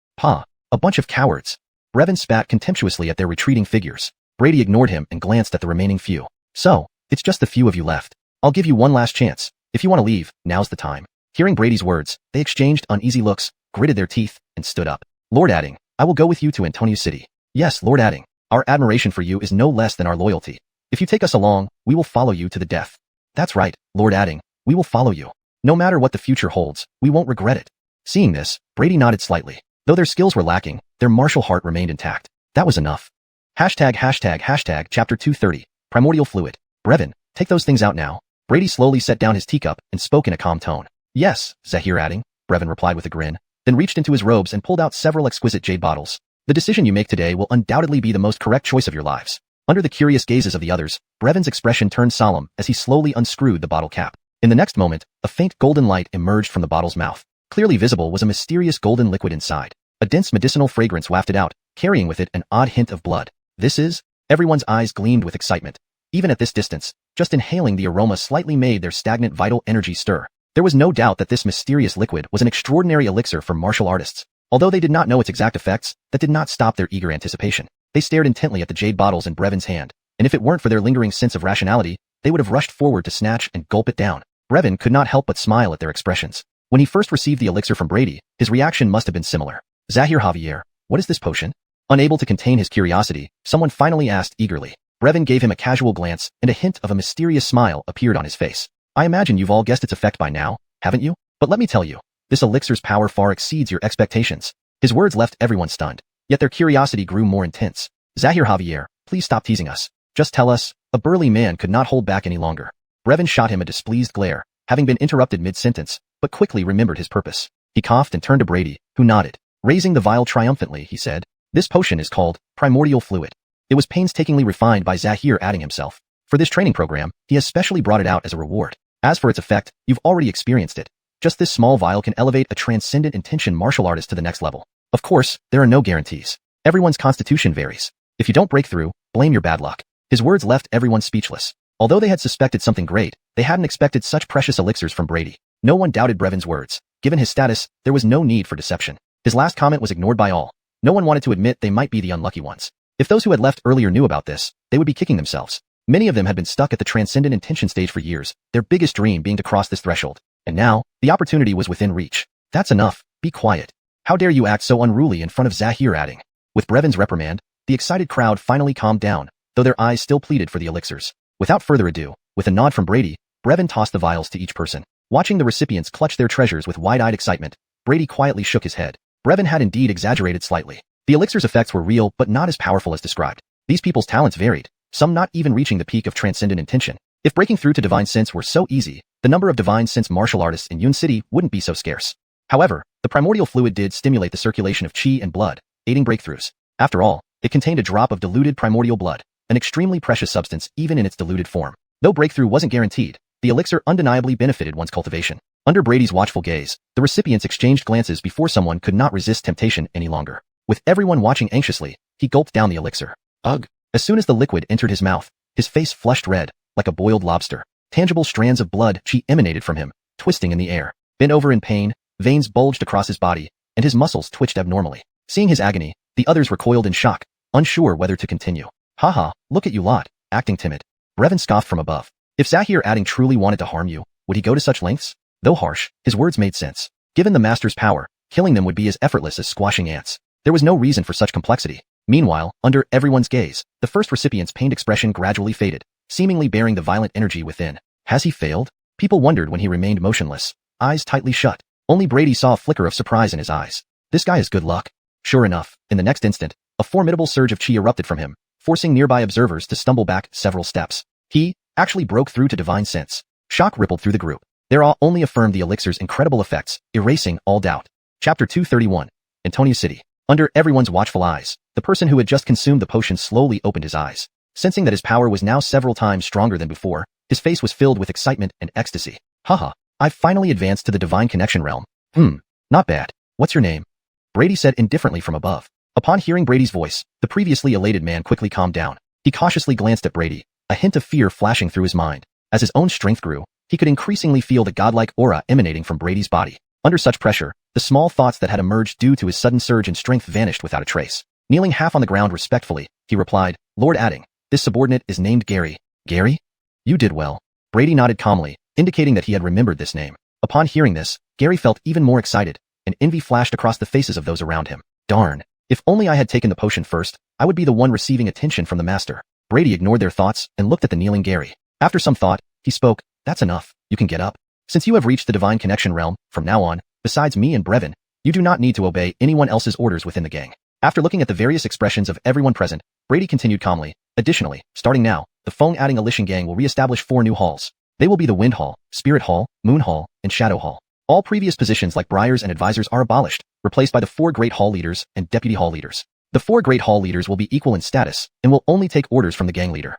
A bunch of cowards. Brevin spat contemptuously at their retreating figures. Brady ignored him and glanced at the remaining few. So, it's just the few of you left. I'll give you one last chance. If you want to leave, now's the time. Hearing Brady's words, they exchanged uneasy looks, gritted their teeth, and stood up. Lord adding, I will go with you to Antonia City. Yes, Lord adding, our admiration for you is no less than our loyalty. If you take us along, we will follow you to the death. That's right, Lord adding, we will follow you. No matter what the future holds, we won't regret it. Seeing this, Brady nodded slightly. Though their skills were lacking, their martial heart remained intact. That was enough. Chapter 230, Primordial Fluid. Brevin, take those things out now. Brady slowly set down his teacup and spoke in a calm tone. Yes, Zahir adding, Brevin replied with a grin, then reached into his robes and pulled out several exquisite jade bottles. The decision you make today will undoubtedly be the most correct choice of your lives. Under the curious gazes of the others, Brevin's expression turned solemn as he slowly unscrewed the bottle cap. In the next moment, a faint golden light emerged from the bottle's mouth. Clearly visible was a mysterious golden liquid inside. A dense medicinal fragrance wafted out, carrying with it an odd hint of blood. This is? Everyone's eyes gleamed with excitement. Even at this distance, just inhaling the aroma slightly made their stagnant vital energy stir. There was no doubt that this mysterious liquid was an extraordinary elixir for martial artists. Although they did not know its exact effects, that did not stop their eager anticipation. They stared intently at the jade bottles in Brevin's hand, and if it weren't for their lingering sense of rationality, they would have rushed forward to snatch and gulp it down. Brevin could not help but smile at their expressions. When he first received the elixir from Brady, his reaction must have been similar. Zahir Javier, what is this potion? Unable to contain his curiosity, someone finally asked eagerly. Brevin gave him a casual glance, and a hint of a mysterious smile appeared on his face. I imagine you've all guessed its effect by now, haven't you? But let me tell you, this elixir's power far exceeds your expectations. His words left everyone stunned, yet their curiosity grew more intense. Zahir Javier, please stop teasing us. Just tell us. A burly man could not hold back any longer. Brevin shot him a displeased glare, having been interrupted mid-sentence, but quickly remembered his purpose. He coughed and turned to Brady, who nodded. Raising the vial triumphantly, he said, this potion is called Primordial Fluid. It was painstakingly refined by Zahir adding himself. For this training program, he has specially brought it out as a reward. As for its effect, you've already experienced it. Just this small vial can elevate a transcendent intention martial artist to the next level. Of course, there are no guarantees. Everyone's constitution varies. If you don't break through, blame your bad luck. His words left everyone speechless. Although they had suspected something great, they hadn't expected such precious elixirs from Brady. No one doubted Brevin's words. Given his status, there was no need for deception. His last comment was ignored by all. No one wanted to admit they might be the unlucky ones. If those who had left earlier knew about this, they would be kicking themselves. Many of them had been stuck at the transcendent intention stage for years, their biggest dream being to cross this threshold. And now, the opportunity was within reach. That's enough, be quiet. How dare you act so unruly in front of xiuxian? With Brevin's reprimand, the excited crowd finally calmed down, though their eyes still pleaded for the elixirs. Without further ado, with a nod from Brady, Brevin tossed the vials to each person. Watching the recipients clutch their treasures with wide-eyed excitement, Brady quietly shook his head. Brevin had indeed exaggerated slightly. The elixir's effects were real but not as powerful as described. These people's talents varied, some not even reaching the peak of transcendent intention. If breaking through to divine sense were so easy, the number of divine sense martial artists in Yun City wouldn't be so scarce. However, the primordial fluid did stimulate the circulation of qi and blood, aiding breakthroughs. After all, it contained a drop of diluted primordial blood, an extremely precious substance even in its diluted form. Though breakthrough wasn't guaranteed, the elixir undeniably benefited one's cultivation. Under Brady's watchful gaze, the recipients exchanged glances before someone could not resist temptation any longer. With everyone watching anxiously, he gulped down the elixir. Ugh! As soon as the liquid entered his mouth, his face flushed red, like a boiled lobster. Tangible strands of blood qi emanated from him, twisting in the air. Bent over in pain, veins bulged across his body, and his muscles twitched abnormally. Seeing his agony, the others recoiled in shock, unsure whether to continue. Haha, look at you lot, acting timid. Brevin scoffed from above. If xiuxian truly wanted to harm you, would he go to such lengths? Though harsh, his words made sense. Given the master's power, killing them would be as effortless as squashing ants. There was no reason for such complexity. Meanwhile, under everyone's gaze, the first recipient's pained expression gradually faded, seemingly bearing the violent energy within. Has he failed? People wondered when he remained motionless, eyes tightly shut. Only Brady saw a flicker of surprise in his eyes. This guy is good luck. Sure enough, in the next instant, a formidable surge of qi erupted from him, forcing nearby observers to stumble back several steps. He actually broke through to divine sense. Shock rippled through the group. Their awe only affirmed the elixir's incredible effects, erasing all doubt. Chapter 231. Antonia City. Under everyone's watchful eyes, the person who had just consumed the potion slowly opened his eyes. Sensing that his power was now several times stronger than before, his face was filled with excitement and ecstasy. Haha, I've finally advanced to the divine connection realm. Not bad. What's your name? Brady said indifferently from above. Upon hearing Brady's voice, the previously elated man quickly calmed down. He cautiously glanced at Brady, a hint of fear flashing through his mind. As his own strength grew, he could increasingly feel the godlike aura emanating from Brady's body. Under such pressure, the small thoughts that had emerged due to his sudden surge in strength vanished without a trace. Kneeling half on the ground respectfully, he replied, Lord adding, this subordinate is named Gary. Gary? You did well. Brady nodded calmly, indicating that he had remembered this name. Upon hearing this, Gary felt even more excited, and envy flashed across the faces of those around him. Darn. If only I had taken the potion first, I would be the one receiving attention from the master. Brady ignored their thoughts and looked at the kneeling Gary. After some thought, he spoke, That's enough, you can get up. Since you have reached the divine connection realm, from now on, besides me and Brevin, you do not need to obey anyone else's orders within the gang. After looking at the various expressions of everyone present, Brady continued calmly, Additionally, starting now, the Feng adding Alishan gang will re-establish 4 new halls. They will be the Wind Hall, Spirit Hall, Moon Hall, and Shadow Hall. All previous positions like Briars and Advisors are abolished, replaced by the 4 Great Hall Leaders and Deputy Hall Leaders. The 4 Great Hall Leaders will be equal in status, and will only take orders from the gang leader.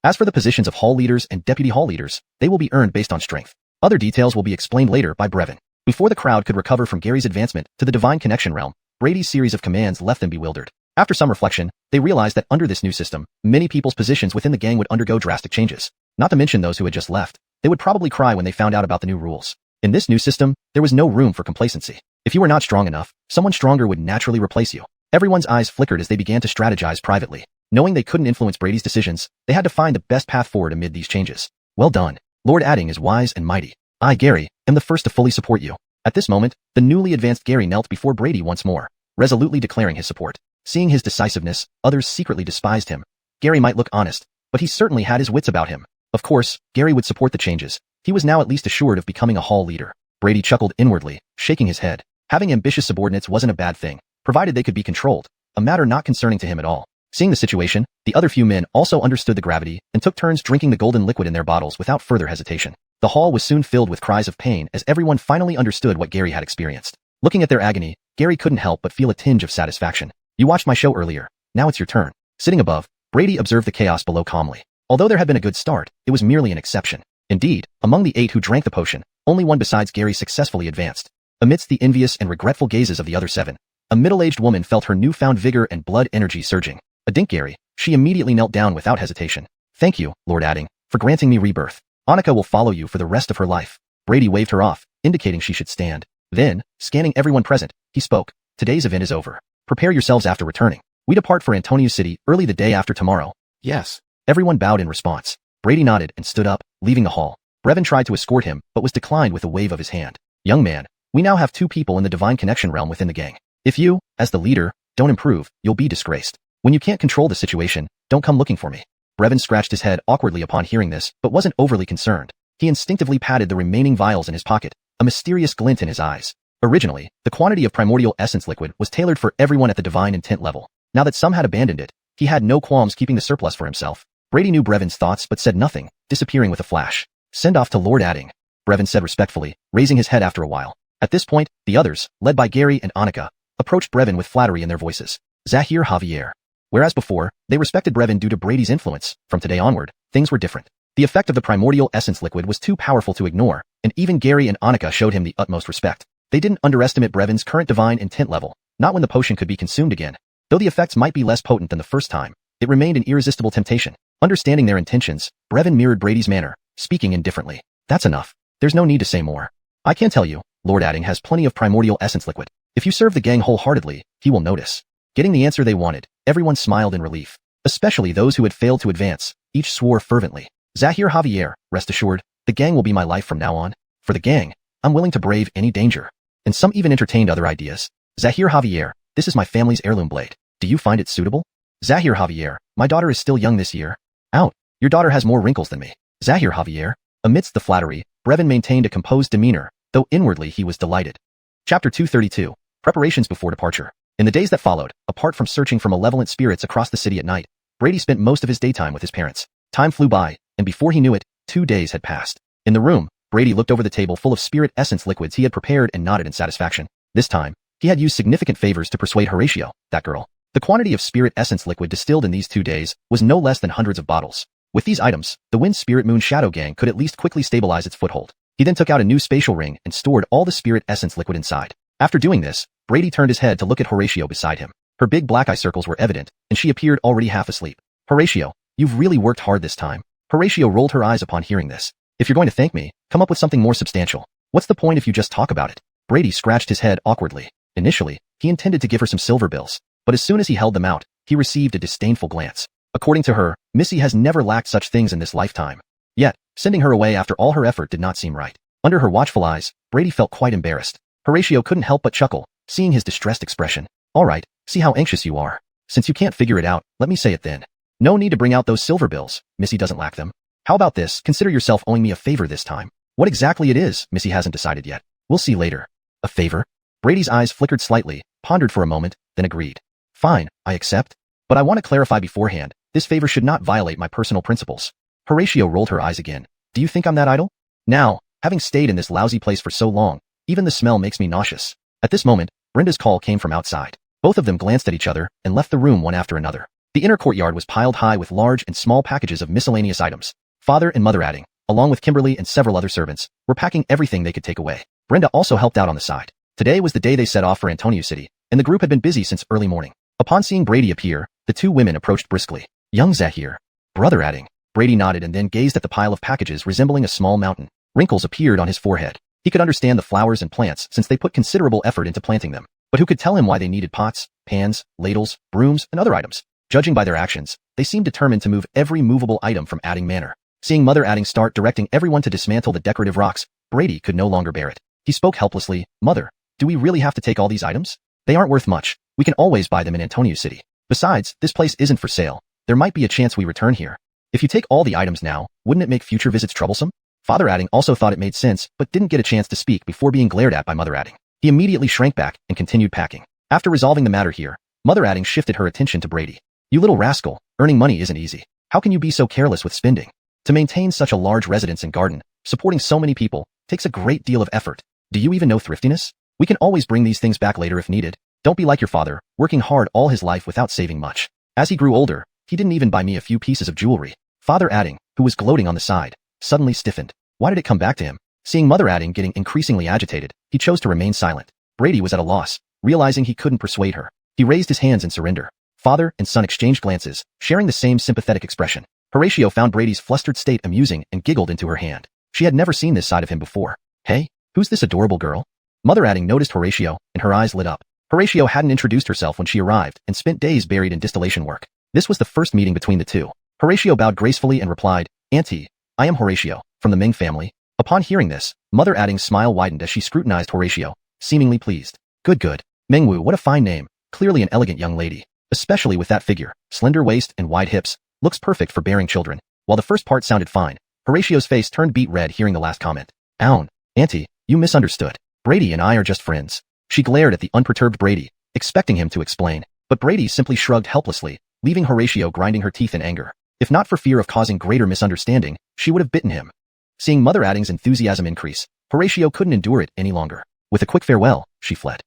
As for the positions of Hall Leaders and Deputy Hall Leaders, they will be earned based on strength. Other details will be explained later by Brevin. Before the crowd could recover from Gary's advancement to the divine connection realm, Brady's series of commands left them bewildered. After some reflection, they realized that under this new system, many people's positions within the gang would undergo drastic changes. Not to mention those who had just left. They would probably cry when they found out about the new rules. In this new system, there was no room for complacency. If you were not strong enough, someone stronger would naturally replace you. Everyone's eyes flickered as they began to strategize privately. Knowing they couldn't influence Brady's decisions, they had to find the best path forward amid these changes. Well done. Lord Adding is wise and mighty. I, Gary, am the first to fully support you. At this moment, the newly advanced Gary knelt before Brady once more, resolutely declaring his support. Seeing his decisiveness, others secretly despised him. Gary might look honest, but he certainly had his wits about him. Of course, Gary would support the changes. He was now at least assured of becoming a hall leader. Brady chuckled inwardly, shaking his head. Having ambitious subordinates wasn't a bad thing, provided they could be controlled, a matter not concerning to him at all. Seeing the situation, the other few men also understood the gravity and took turns drinking the golden liquid in their bottles without further hesitation. The hall was soon filled with cries of pain as everyone finally understood what Gary had experienced. Looking at their agony, Gary couldn't help but feel a tinge of satisfaction. You watched my show earlier. Now it's your turn. Sitting above, Brady observed the chaos below calmly. Although there had been a good start, it was merely an exception. Indeed, among the 8 who drank the potion, only one besides Gary successfully advanced. Amidst the envious and regretful gazes of the other 7, a middle-aged woman felt her newfound vigor and blood energy surging. Adink Gary, she immediately knelt down without hesitation. Thank you, Lord Adding, for granting me rebirth. Annika will follow you for the rest of her life. Brady waved her off, indicating she should stand. Then, scanning everyone present, he spoke. Today's event is over. Prepare yourselves after returning. We depart for Antonia City early the day after tomorrow. Yes. Everyone bowed in response. Brady nodded and stood up, leaving the hall. Brevin tried to escort him, but was declined with a wave of his hand. Young man, we now have 2 people in the divine connection realm within the gang. If you, as the leader, don't improve, you'll be disgraced. When you can't control the situation, don't come looking for me. Brevin scratched his head awkwardly upon hearing this, but wasn't overly concerned. He instinctively patted the remaining vials in his pocket, a mysterious glint in his eyes. Originally, the quantity of primordial essence liquid was tailored for everyone at the divine intent level. Now that some had abandoned it, he had no qualms keeping the surplus for himself. Brady knew Brevin's thoughts but said nothing, disappearing with a flash. Send off to Lord Adding, Brevin said respectfully, raising his head after a while. At this point, the others, led by Gary and Annika, approached Brevin with flattery in their voices. Xuanhuan. Whereas before, they respected Brevin due to Brady's influence, from today onward, things were different. The effect of the primordial essence liquid was too powerful to ignore, and even Gary and Annika showed him the utmost respect. They didn't underestimate Brevin's current divine intent level, not when the potion could be consumed again. Though the effects might be less potent than the first time, it remained an irresistible temptation. Understanding their intentions, Brevin mirrored Brady's manner, speaking indifferently. That's enough. There's no need to say more. I can tell you, Lord Adding has plenty of primordial essence liquid. If you serve the gang wholeheartedly, he will notice. Getting the answer they wanted, everyone smiled in relief. Especially those who had failed to advance, each swore fervently. Xuanhuan, rest assured, the gang will be my life from now on. For the gang, I'm willing to brave any danger. And some even entertained other ideas. Xuanhuan, this is my family's heirloom blade. Do you find it suitable? Xuanhuan, my daughter is still young this year. Out. Your daughter has more wrinkles than me. Xuanhuan. Amidst the flattery, Brevin maintained a composed demeanor, though inwardly he was delighted. Chapter 232. Preparations before departure. In the days that followed, apart from searching for malevolent spirits across the city at night, Brady spent most of his daytime with his parents. Time flew by, and before he knew it, 2 days had passed. In the room, Brady looked over the table full of spirit essence liquids he had prepared and nodded in satisfaction. This time, he had used significant favors to persuade Horatio, that girl. The quantity of spirit essence liquid distilled in these 2 days was no less than hundreds of bottles. With these items, the Wind Spirit Moon Shadow Gang could at least quickly stabilize its foothold. He then took out a new spatial ring and stored all the spirit essence liquid inside. After doing this, Brady turned his head to look at Horatio beside him. Her big black eye circles were evident, and she appeared already half asleep. Horatio, you've really worked hard this time. Horatio rolled her eyes upon hearing this. If you're going to thank me, come up with something more substantial. What's the point if you just talk about it? Brady scratched his head awkwardly. Initially, he intended to give her some silver bills, but as soon as he held them out, he received a disdainful glance. According to her, Missy has never lacked such things in this lifetime. Yet, sending her away after all her effort did not seem right. Under her watchful eyes, Brady felt quite embarrassed. Horatio couldn't help but chuckle, seeing his distressed expression. All right, see how anxious you are. Since you can't figure it out, let me say it then. No need to bring out those silver bills, Missy doesn't lack them. How about this, consider yourself owing me a favor this time. What exactly it is, Missy hasn't decided yet. We'll see later. A favor? Brady's eyes flickered slightly, pondered for a moment, then agreed. Fine, I accept. But I want to clarify beforehand, this favor should not violate my personal principles. Horatio rolled her eyes again. Do you think I'm that idle? Now, having stayed in this lousy place for so long, even the smell makes me nauseous. At this moment, Brenda's call came from outside. Both of them glanced at each other and left the room one after another. The inner courtyard was piled high with large and small packages of miscellaneous items. Father and Mother Adding, along with Kimberly and several other servants, were packing everything they could take away. Brenda also helped out on the side. Today was the day they set off for Antonio City, and the group had been busy since early morning. Upon seeing Brady appear, the 2 women approached briskly. Young Zahir. Brother Adding. Brady nodded and then gazed at the pile of packages resembling a small mountain. Wrinkles appeared on his forehead. He could understand the flowers and plants since they put considerable effort into planting them. But who could tell him why they needed pots, pans, ladles, brooms, and other items? Judging by their actions, they seemed determined to move every movable item from Adding Manor. Seeing Mother Adding start directing everyone to dismantle the decorative rocks, Brady could no longer bear it. He spoke helplessly. Mother, do we really have to take all these items? They aren't worth much. We can always buy them in Antonio City. Besides, this place isn't for sale. There might be a chance we return here. If you take all the items now, wouldn't it make future visits troublesome? Father Adding also thought it made sense, but didn't get a chance to speak before being glared at by Mother Adding. He immediately shrank back and continued packing. After resolving the matter here, Mother Adding shifted her attention to Brady. You little rascal, earning money isn't easy. How can you be so careless with spending? To maintain such a large residence and garden, supporting so many people, takes a great deal of effort. Do you even know thriftiness? We can always bring these things back later if needed. Don't be like your father, working hard all his life without saving much. As he grew older, he didn't even buy me a few pieces of jewelry. Father Adding, who was gloating on the side, suddenly stiffened. Why did it come back to him? Seeing Mother Adding getting increasingly agitated, he chose to remain silent. Brady was at a loss, realizing he couldn't persuade her. He raised his hands in surrender. Father and son exchanged glances, sharing the same sympathetic expression. Horatio found Brady's flustered state amusing and giggled into her hand. She had never seen this side of him before. Hey, who's this adorable girl? Mother Adding noticed Horatio, and her eyes lit up. Horatio hadn't introduced herself when she arrived and spent days buried in distillation work. This was the first meeting between the two. Horatio bowed gracefully and replied, Auntie, I am Horatio, from the Ming family. Upon hearing this, Mother Adding's smile widened as she scrutinized Horatio, seemingly pleased. Good. Mengwu, what a fine name. Clearly an elegant young lady. Especially with that figure, slender waist and wide hips, looks perfect for bearing children. While the first part sounded fine, Horatio's face turned beet red hearing the last comment. Own, Auntie, you misunderstood. Brady and I are just friends. She glared at the unperturbed Brady, expecting him to explain, but Brady simply shrugged helplessly, leaving Horatio grinding her teeth in anger. If not for fear of causing greater misunderstanding, she would have bitten him. Seeing Mother Adding's enthusiasm increase, Horatio couldn't endure it any longer. With a quick farewell, she fled.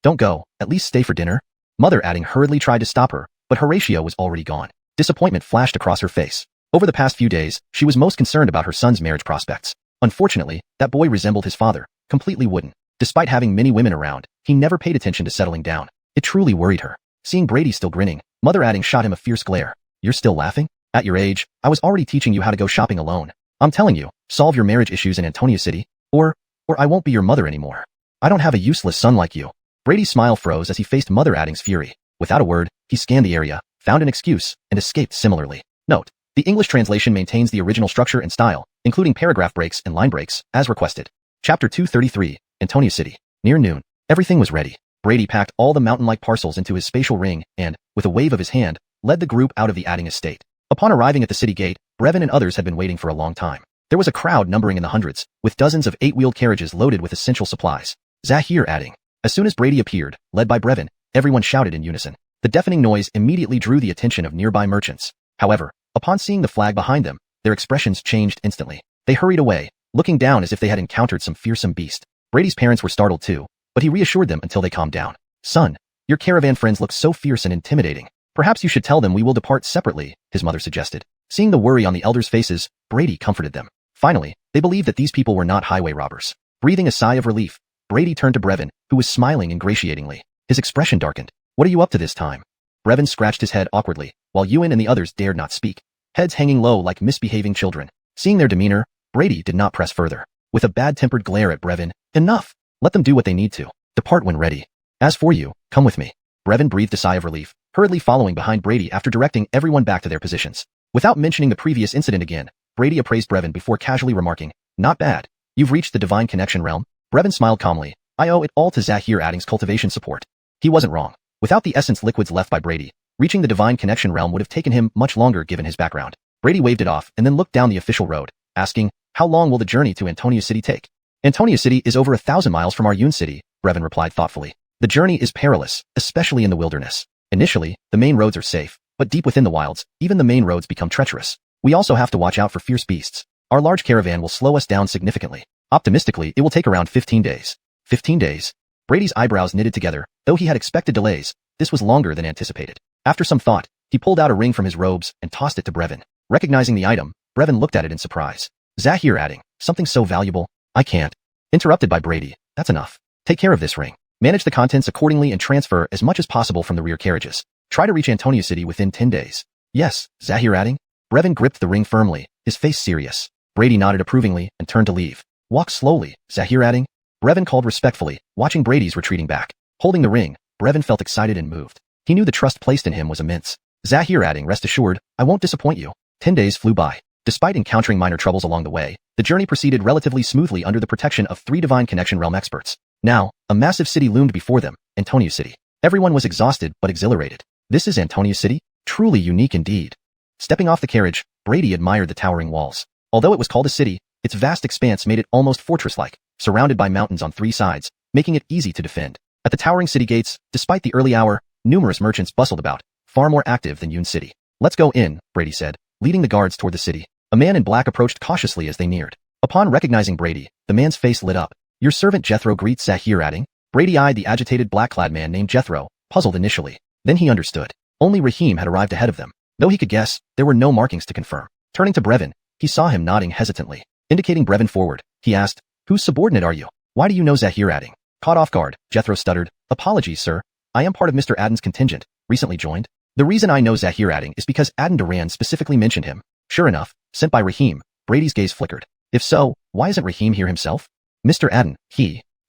Don't go, at least stay for dinner. Mother Adding hurriedly tried to stop her, but Horatio was already gone. Disappointment flashed across her face. Over the past few days, she was most concerned about her son's marriage prospects. Unfortunately, that boy resembled his father, completely wooden. Despite having many women around, he never paid attention to settling down. It truly worried her. Seeing Brady still grinning, Mother Adding shot him a fierce glare. You're still laughing? At your age, I was already teaching you how to go shopping alone. I'm telling you, solve your marriage issues in Antonia City, or I won't be your mother anymore. I don't have a useless son like you. Brady's smile froze as he faced Mother Adding's fury. Without a word, he scanned the area, found an excuse, and escaped similarly. Note: the English translation maintains the original structure and style, including paragraph breaks and line breaks, as requested. Chapter 233, Antonia City. Near noon, everything was ready. Brady packed all the mountain-like parcels into his spatial ring and, with a wave of his hand, led the group out of the Adding estate. Upon arriving at the city gate, Brevin and others had been waiting for a long time. There was a crowd numbering in the hundreds, with dozens of 8-wheeled carriages loaded with essential supplies. Zahir Adding. As soon as Brady appeared, led by Brevin, everyone shouted in unison. The deafening noise immediately drew the attention of nearby merchants. However, upon seeing the flag behind them, their expressions changed instantly. They hurried away, looking down as if they had encountered some fearsome beast. Brady's parents were startled too, but he reassured them until they calmed down. Son, your caravan friends look so fierce and intimidating. Perhaps you should tell them we will depart separately, his mother suggested. Seeing the worry on the elders' faces, Brady comforted them. Finally, they believed that these people were not highway robbers. Breathing a sigh of relief, Brady turned to Brevin, who was smiling ingratiatingly. His expression darkened. What are you up to this time? Brevin scratched his head awkwardly, while Ewan and the others dared not speak, heads hanging low like misbehaving children. Seeing their demeanor, Brady did not press further. With a bad-tempered glare at Brevin, enough! Let them do what they need to. Depart when ready. As for you, come with me. Brevin breathed a sigh of relief, hurriedly following behind Brady after directing everyone back to their positions. Without mentioning the previous incident again, Brady appraised Brevin before casually remarking, Not bad. You've reached the Divine Connection realm. Brevin smiled calmly. I owe it all to Zahir Adding's cultivation support. He wasn't wrong. Without the essence liquids left by Brady, reaching the Divine Connection realm would have taken him much longer given his background. Brady waved it off and then looked down the official road, asking, How long will the journey to Antonia City take? Antonia City is over 1,000 miles from our Yun City, Brevin replied thoughtfully. The journey is perilous, especially in the wilderness. Initially, the main roads are safe, but deep within the wilds, even the main roads become treacherous. We also have to watch out for fierce beasts. Our large caravan will slow us down significantly. Optimistically, it will take around 15 days. 15 days? Brady's eyebrows knitted together. Though he had expected delays, this was longer than anticipated. After some thought, he pulled out a ring from his robes and tossed it to Brevin. Recognizing the item, Brevin looked at it in surprise. Zahir Adding, something so valuable? I can't. Interrupted by Brady. That's enough. Take care of this ring. Manage the contents accordingly and transfer as much as possible from the rear carriages. Try to reach Antonia City within 10 days. Yes, Zahir Adding. Brevin gripped the ring firmly, his face serious. Brady nodded approvingly and turned to leave. Walk slowly, Zahir Adding. Brevin called respectfully, watching Brady's retreating back. Holding the ring, Brevin felt excited and moved. He knew the trust placed in him was immense. Zahir Adding, rest assured, I won't disappoint you. 10 days flew by. Despite encountering minor troubles along the way, the journey proceeded relatively smoothly under the protection of 3 Divine Connection realm experts. Now, a massive city loomed before them, Antonia City. Everyone was exhausted but exhilarated. This is Antonia City? Truly unique indeed. Stepping off the carriage, Brady admired the towering walls. Although it was called a city, its vast expanse made it almost fortress-like, surrounded by mountains on 3 sides, making it easy to defend. At the towering city gates, despite the early hour, numerous merchants bustled about, far more active than Yun City. Let's go in, Brady said, leading the guards toward the city. A man in black approached cautiously as they neared. Upon recognizing Brady, the man's face lit up. Your servant Jethro greets Zahir Adding. Brady eyed the agitated black-clad man named Jethro, puzzled initially. Then he understood. Only Rahim had arrived ahead of them. Though he could guess, there were no markings to confirm. Turning to Brevin, he saw him nodding hesitantly. Indicating Brevin forward, he asked, Whose subordinate are you? Why do you know Zahir Adding? Caught off guard, Jethro stuttered. Apologies, sir. I am part of Mr. Addin's contingent, recently joined. The reason I know Zahir Adding is because Addin Duran specifically mentioned him. Sure enough, sent by Rahim. Brady's gaze flickered. If so, why isn't Rahim here himself? Mr. Addin,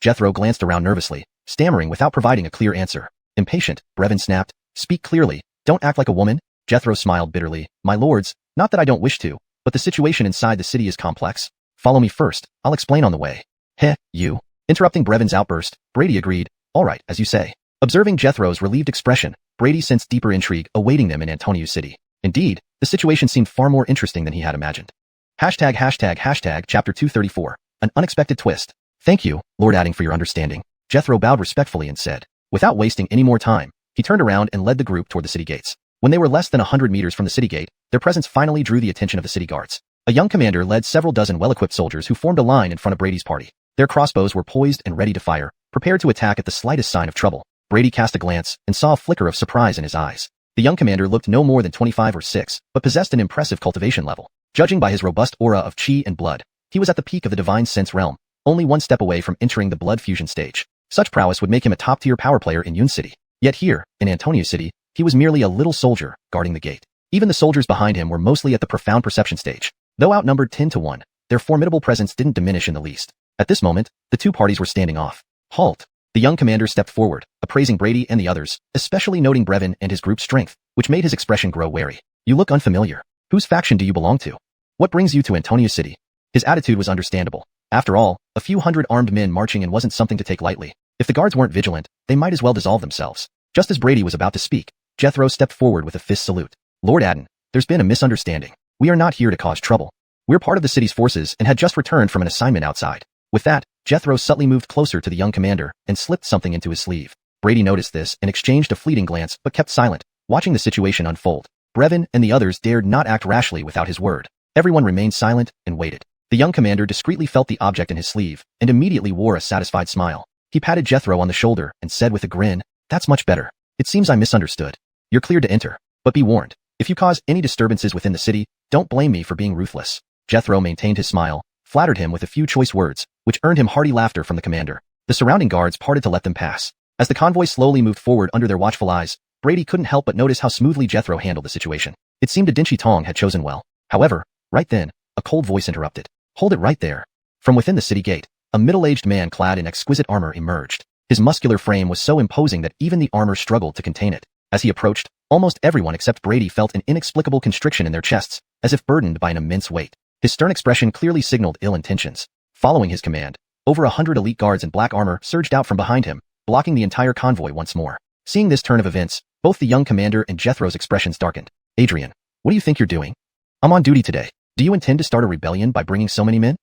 Jethro glanced around nervously, stammering without providing a clear answer. Impatient, Brevin snapped. Speak clearly. Don't act like a woman. Jethro smiled bitterly. My lords, not that I don't wish to, but the situation inside the city is complex. Follow me first, I'll explain on the way. Heh, you. Interrupting Brevin's outburst, Brady agreed. All right, as you say. Observing Jethro's relieved expression, Brady sensed deeper intrigue awaiting them in Antonio City. Indeed, the situation seemed far more interesting than he had imagined. Chapter 234. An unexpected twist. Thank you, Lord Adding, for your understanding. Jethro bowed respectfully and said. Without wasting any more time, he turned around and led the group toward the city gates. When they were less than 100 meters from the city gate, their presence finally drew the attention of the city guards. A young commander led several dozen well-equipped soldiers who formed a line in front of Brady's party. Their crossbows were poised and ready to fire, prepared to attack at the slightest sign of trouble. Brady cast a glance and saw a flicker of surprise in his eyes. The young commander looked no more than 25 or 6, but possessed an impressive cultivation level. Judging by his robust aura of chi and blood, he was at the peak of the divine sense realm, only one step away from entering the blood fusion stage. Such prowess would make him a top-tier power player in Yun City. Yet here, in Antonio City, he was merely a little soldier guarding the gate. Even the soldiers behind him were mostly at the profound perception stage. Though outnumbered 10 to 1, their formidable presence didn't diminish in the least. At this moment, the two parties were standing off. Halt! The young commander stepped forward, appraising Brady and the others, especially noting Brevin and his group's strength, which made his expression grow wary. You look unfamiliar. Whose faction do you belong to? What brings you to Antonio City? His attitude was understandable. After all, a few hundred armed men marching in wasn't something to take lightly. If the guards weren't vigilant, they might as well dissolve themselves. Just as Brady was about to speak, Jethro stepped forward with a fist salute. Lord Addon, there's been a misunderstanding. We are not here to cause trouble. We're part of the city's forces and had just returned from an assignment outside. With that, Jethro subtly moved closer to the young commander and slipped something into his sleeve. Brady noticed this and exchanged a fleeting glance but kept silent, watching the situation unfold. Brevin and the others dared not act rashly without his word. Everyone remained silent and waited. The young commander discreetly felt the object in his sleeve and immediately wore a satisfied smile. He patted Jethro on the shoulder and said with a grin, That's much better. It seems I misunderstood. You're cleared to enter. But be warned. If you cause any disturbances within the city, don't blame me for being ruthless. Jethro maintained his smile, flattered him with a few choice words, which earned him hearty laughter from the commander. The surrounding guards parted to let them pass. As the convoy slowly moved forward under their watchful eyes, Brady couldn't help but notice how smoothly Jethro handled the situation. It seemed a Dinchi Tong had chosen well. However, right then, a cold voice interrupted. Hold it right there. From within the city gate, a middle-aged man clad in exquisite armor emerged. His muscular frame was so imposing that even the armor struggled to contain it. As he approached, almost everyone except Brady felt an inexplicable constriction in their chests, as if burdened by an immense weight. His stern expression clearly signaled ill intentions. Following his command, over 100 elite guards in black armor surged out from behind him, blocking the entire convoy once more. Seeing this turn of events, both the young commander and Jethro's expressions darkened. Adrian, what do you think you're doing? I'm on duty today. Do you intend to start a rebellion by bringing so many men?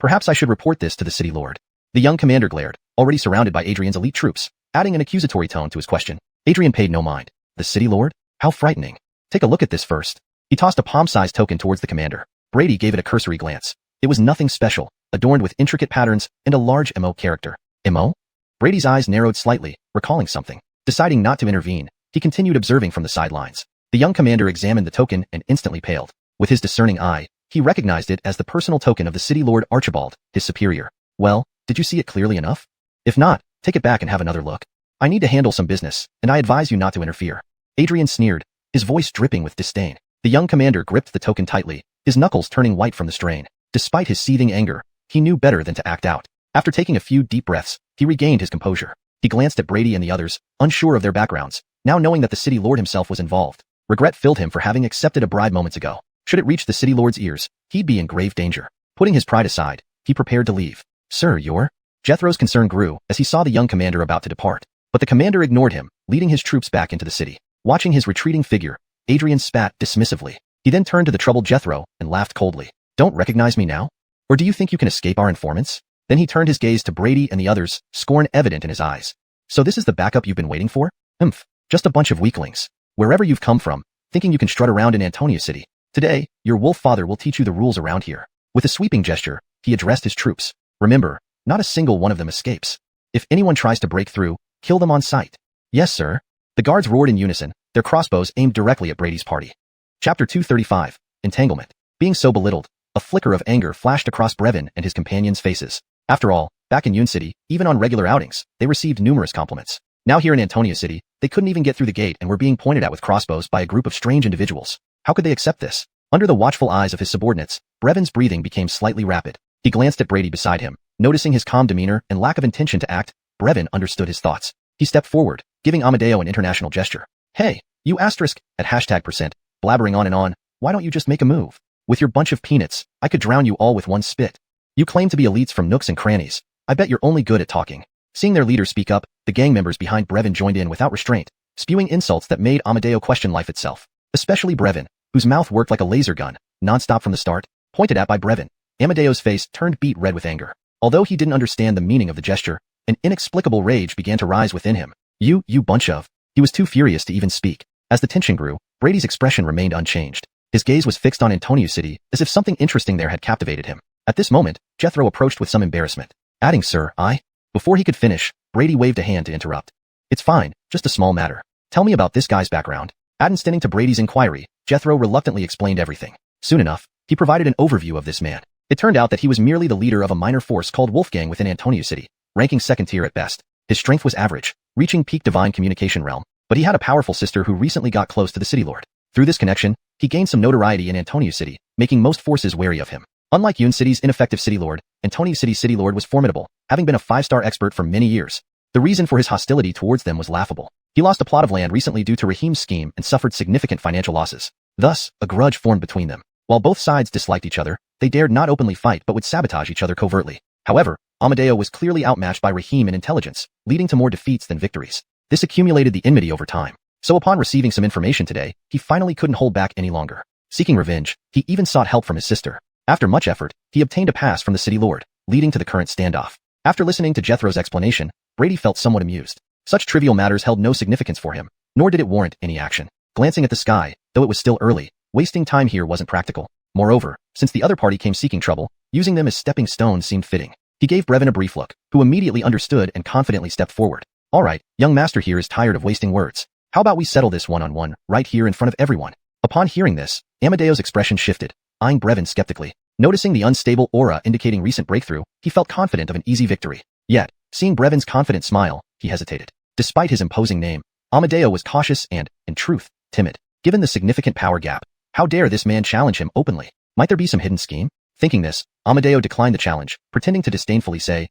Perhaps I should report this to the city lord. The young commander glared, already surrounded by Adrian's elite troops, adding an accusatory tone to his question. Adrian paid no mind. The city lord? How frightening. Take a look at this first. He tossed a palm-sized token towards the commander. Brady gave it a cursory glance. It was nothing special, adorned with intricate patterns and a large MO character. MO? Brady's eyes narrowed slightly, recalling something. Deciding not to intervene, he continued observing from the sidelines. The young commander examined the token and instantly paled. With his discerning eye, he recognized it as the personal token of the city lord Archibald, his superior. Well, did you see it clearly enough? If not, take it back and have another look. I need to handle some business, and I advise you not to interfere. Adrian sneered, his voice dripping with disdain. The young commander gripped the token tightly, his knuckles turning white from the strain. Despite his seething anger, he knew better than to act out. After taking a few deep breaths, he regained his composure. He glanced at Brady and the others, unsure of their backgrounds, now knowing that the city lord himself was involved. Regret filled him for having accepted a bribe moments ago. Should it reach the city lord's ears, he'd be in grave danger. Putting his pride aside, he prepared to leave. Sir, you're... Jethro's concern grew as he saw the young commander about to depart. But the commander ignored him, leading his troops back into the city. Watching his retreating figure, Adrian spat dismissively. He then turned to the troubled Jethro and laughed coldly. Don't recognize me now? Or do you think you can escape our informants? Then he turned his gaze to Brady and the others, scorn evident in his eyes. So this is the backup you've been waiting for? Just a bunch of weaklings. Wherever you've come from, thinking you can strut around in Antonio City. Today, your wolf father will teach you the rules around here. With a sweeping gesture, he addressed his troops. Remember, not a single one of them escapes. If anyone tries to break through, kill them on sight. Yes, sir. The guards roared in unison, their crossbows aimed directly at Brady's party. Chapter 235. Entanglement. Being so belittled, a flicker of anger flashed across Brevin and his companions' faces. After all, back in Yun City, even on regular outings, they received numerous compliments. Now here in Antonio City, they couldn't even get through the gate and were being pointed at with crossbows by a group of strange individuals. How could they accept this? Under the watchful eyes of his subordinates, Brevin's breathing became slightly rapid. He glanced at Brady beside him. Noticing his calm demeanor and lack of intention to act, Brevin understood his thoughts. He stepped forward, giving Amadeo an international gesture. Hey, you asterisk, at #%, blabbering on and on. Why don't you just make a move? With your bunch of peanuts, I could drown you all with one spit. You claim to be elites from nooks and crannies. I bet you're only good at talking. Seeing their leader speak up, the gang members behind Brevin joined in without restraint, spewing insults that made Amadeo question life itself. Especially Brevin, whose mouth worked like a laser gun, non-stop from the start, pointed at by Brevin. Amadeo's face turned beet red with anger. Although he didn't understand the meaning of the gesture, an inexplicable rage began to rise within him. You bunch of... He was too furious to even speak. As the tension grew, Brady's expression remained unchanged. His gaze was fixed on Antonio City, as if something interesting there had captivated him. At this moment, Jethro approached with some embarrassment. Adding, sir, Before he could finish, Brady waved a hand to interrupt. It's fine, just a small matter. Tell me about this guy's background. Attending to Brady's inquiry, Jethro reluctantly explained everything. Soon enough, he provided an overview of this man. It turned out that he was merely the leader of a minor force called Wolfgang within Antonio City, ranking second tier at best. His strength was average, reaching peak divine communication realm, but he had a powerful sister who recently got close to the city lord. Through this connection, he gained some notoriety in Antonio City, making most forces wary of him. Unlike Yun City's ineffective city lord, Antonio City's city lord was formidable, having been a 5-star expert for many years. The reason for his hostility towards them was laughable. He lost a plot of land recently due to Rahim's scheme and suffered significant financial losses. Thus, a grudge formed between them. While both sides disliked each other, they dared not openly fight but would sabotage each other covertly. However, Amadeo was clearly outmatched by Rahim in intelligence, leading to more defeats than victories. This accumulated the enmity over time. So upon receiving some information today, he finally couldn't hold back any longer. Seeking revenge, he even sought help from his sister. After much effort, he obtained a pass from the city lord, leading to the current standoff. After listening to Jethro's explanation, Brady felt somewhat amused. Such trivial matters held no significance for him, nor did it warrant any action. Glancing at the sky, though it was still early, wasting time here wasn't practical. Moreover, since the other party came seeking trouble, using them as stepping stones seemed fitting. He gave Brevin a brief look, who immediately understood and confidently stepped forward. All right, young master here is tired of wasting words. How about we settle this one-on-one, right here in front of everyone? Upon hearing this, Amadeo's expression shifted, eyeing Brevin skeptically. Noticing the unstable aura indicating recent breakthrough, he felt confident of an easy victory. Yet, seeing Brevin's confident smile, he hesitated. Despite his imposing name, Amadeo was cautious and, in truth, timid. Given the significant power gap, how dare this man challenge him openly? Might there be some hidden scheme? Thinking this, Amadeo declined the challenge, pretending to disdainfully say,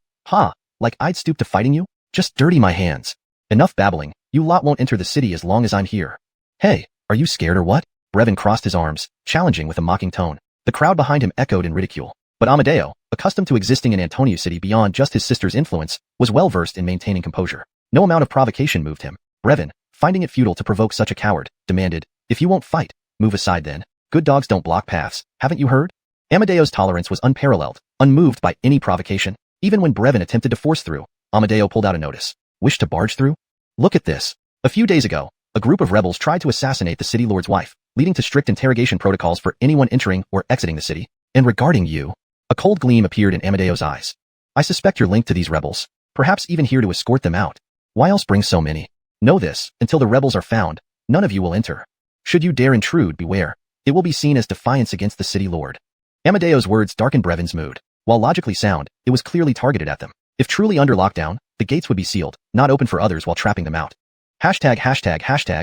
like I'd stoop to fighting you? Just dirty my hands. Enough babbling, you lot won't enter the city as long as I'm here. Hey, are you scared or what? Brevin crossed his arms, challenging with a mocking tone. The crowd behind him echoed in ridicule. But Amadeo, accustomed to existing in Antonio City beyond just his sister's influence, was well versed in maintaining composure. No amount of provocation moved him. Brevin, finding it futile to provoke such a coward, demanded, if you won't fight, move aside then. Good dogs don't block paths, haven't you heard? Amadeo's tolerance was unparalleled, unmoved by any provocation. Even when Brevin attempted to force through, Amadeo pulled out a notice. Wish to barge through? Look at this. A few days ago, a group of rebels tried to assassinate the city lord's wife, leading to strict interrogation protocols for anyone entering or exiting the city. And regarding you, a cold gleam appeared in Amadeo's eyes. I suspect you're linked to these rebels, perhaps even here to escort them out. Why else bring so many? Know this, until the rebels are found, none of you will enter. Should you dare intrude, beware. It will be seen as defiance against the city lord. Amadeo's words darkened Brevin's mood. While logically sound, it was clearly targeted at them. If truly under lockdown, the gates would be sealed, not open for others while trapping them out. Hashtag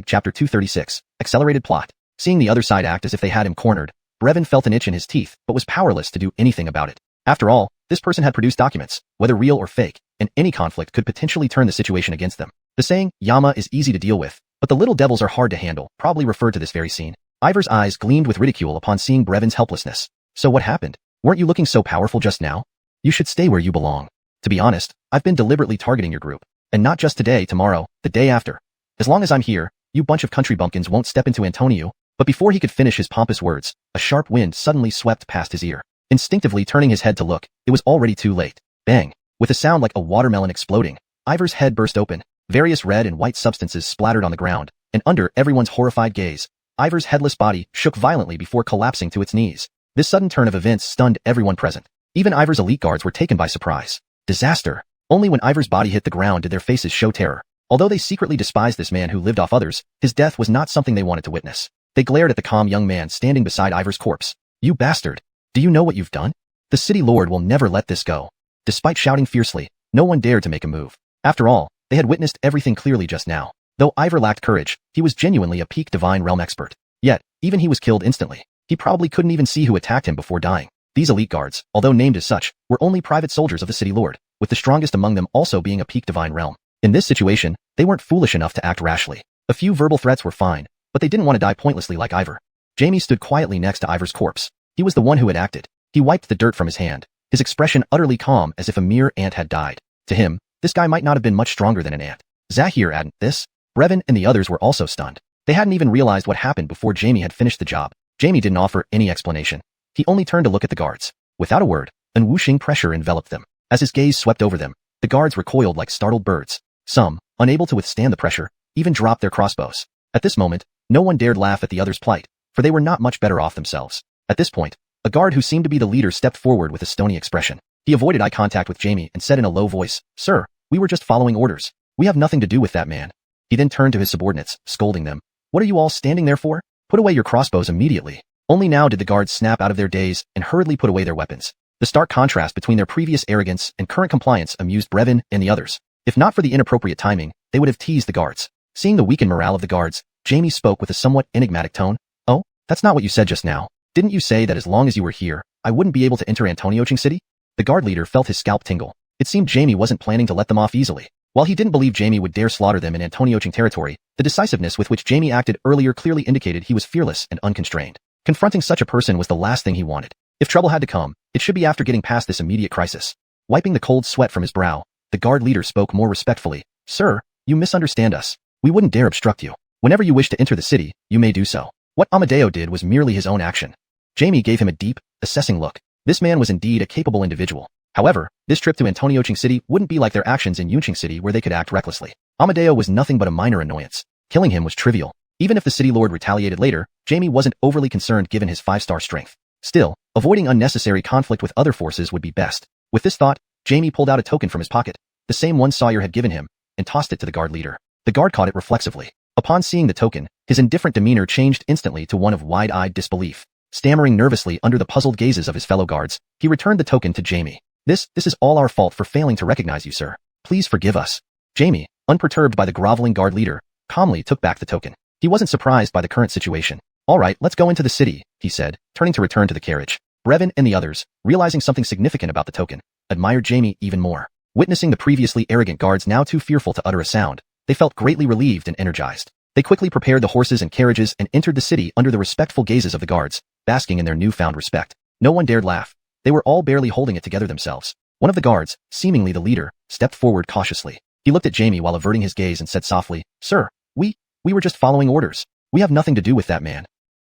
chapter 236, accelerated plot. Seeing the other side act as if they had him cornered, Brevin felt an itch in his teeth but was powerless to do anything about it. After all, this person had produced documents, whether real or fake, and any conflict could potentially turn the situation against them. The saying, Yama is easy to deal with, but the little devils are hard to handle, probably referred to this very scene. Ivor's eyes gleamed with ridicule upon seeing Brevin's helplessness. So what happened? Weren't you looking so powerful just now? You should stay where you belong. To be honest, I've been deliberately targeting your group. And not just today, tomorrow, the day after. As long as I'm here, you bunch of country bumpkins won't step into Antonio. But before he could finish his pompous words, a sharp wind suddenly swept past his ear. Instinctively turning his head to look, it was already too late. Bang! With a sound like a watermelon exploding, Ivor's head burst open. Various red and white substances splattered on the ground, and under everyone's horrified gaze, Ivor's headless body shook violently before collapsing to its knees. This sudden turn of events stunned everyone present. Even Ivor's elite guards were taken by surprise. Disaster! Only when Ivor's body hit the ground did their faces show terror. Although they secretly despised this man who lived off others, his death was not something they wanted to witness. They glared at the calm young man standing beside Ivor's corpse. You bastard! Do you know what you've done? The city lord will never let this go. Despite shouting fiercely, no one dared to make a move. After all, they had witnessed everything clearly just now. Though Ivor lacked courage, he was genuinely a peak divine realm expert. Yet, even he was killed instantly. He probably couldn't even see who attacked him before dying. These elite guards, although named as such, were only private soldiers of the city lord, with the strongest among them also being a peak divine realm. In this situation, they weren't foolish enough to act rashly. A few verbal threats were fine, but they didn't want to die pointlessly like Ivor. Jamie stood quietly next to Ivor's corpse. He was the one who had acted. He wiped the dirt from his hand, his expression utterly calm as if a mere ant had died. To him, this guy might not have been much stronger than an ant. Xiuxian, this? Brevin and the others were also stunned. They hadn't even realized what happened before Jamie had finished the job. Jamie didn't offer any explanation. He only turned to look at the guards. Without a word, an whooshing pressure enveloped them. As his gaze swept over them, the guards recoiled like startled birds. Some, unable to withstand the pressure, even dropped their crossbows. At this moment, no one dared laugh at the others' plight, for they were not much better off themselves. At this point, a guard who seemed to be the leader stepped forward with a stony expression. He avoided eye contact with Jamie and said in a low voice, "Sir, we were just following orders. We have nothing to do with that man." He then turned to his subordinates, scolding them. "What are you all standing there for? Put away your crossbows immediately." Only now did the guards snap out of their daze and hurriedly put away their weapons. The stark contrast between their previous arrogance and current compliance amused Brevin and the others. If not for the inappropriate timing, they would have teased the guards. Seeing the weakened morale of the guards, Jamie spoke with a somewhat enigmatic tone. "Oh, that's not what you said just now. Didn't you say that as long as you were here, I wouldn't be able to enter Antonioching City?" The guard leader felt his scalp tingle. It seemed Jamie wasn't planning to let them off easily. While he didn't believe Jamie would dare slaughter them in Antonioching territory, the decisiveness with which Jamie acted earlier clearly indicated he was fearless and unconstrained. Confronting such a person was the last thing he wanted. If trouble had to come, it should be after getting past this immediate crisis. Wiping the cold sweat from his brow, the guard leader spoke more respectfully. "Sir, you misunderstand us. We wouldn't dare obstruct you. Whenever you wish to enter the city, you may do so." What Amadeo did was merely his own action. Jamie gave him a deep, assessing look. This man was indeed a capable individual. However, this trip to Antonioching City wouldn't be like their actions in Yunqing City where they could act recklessly. Amadeo was nothing but a minor annoyance. Killing him was trivial. Even if the city lord retaliated later, Jamie wasn't overly concerned given his 5-star strength. Still, avoiding unnecessary conflict with other forces would be best. With this thought, Jamie pulled out a token from his pocket, the same one Sawyer had given him, and tossed it to the guard leader. The guard caught it reflexively. Upon seeing the token, his indifferent demeanor changed instantly to one of wide-eyed disbelief. Stammering nervously under the puzzled gazes of his fellow guards, he returned the token to Jamie. This is all our fault for failing to recognize you, sir. Please forgive us." Jamie, unperturbed by the groveling guard leader, calmly took back the token. He wasn't surprised by the current situation. "All right, let's go into the city," he said, turning to return to the carriage. Brevin and the others, realizing something significant about the token, admired Jamie even more. Witnessing the previously arrogant guards now too fearful to utter a sound, they felt greatly relieved and energized. They quickly prepared the horses and carriages and entered the city under the respectful gazes of the guards, basking in their newfound respect. No one dared laugh. They were all barely holding it together themselves. One of the guards, seemingly the leader, stepped forward cautiously. He looked at Jamie while averting his gaze and said softly, "Sir, we were just following orders. We have nothing to do with that man."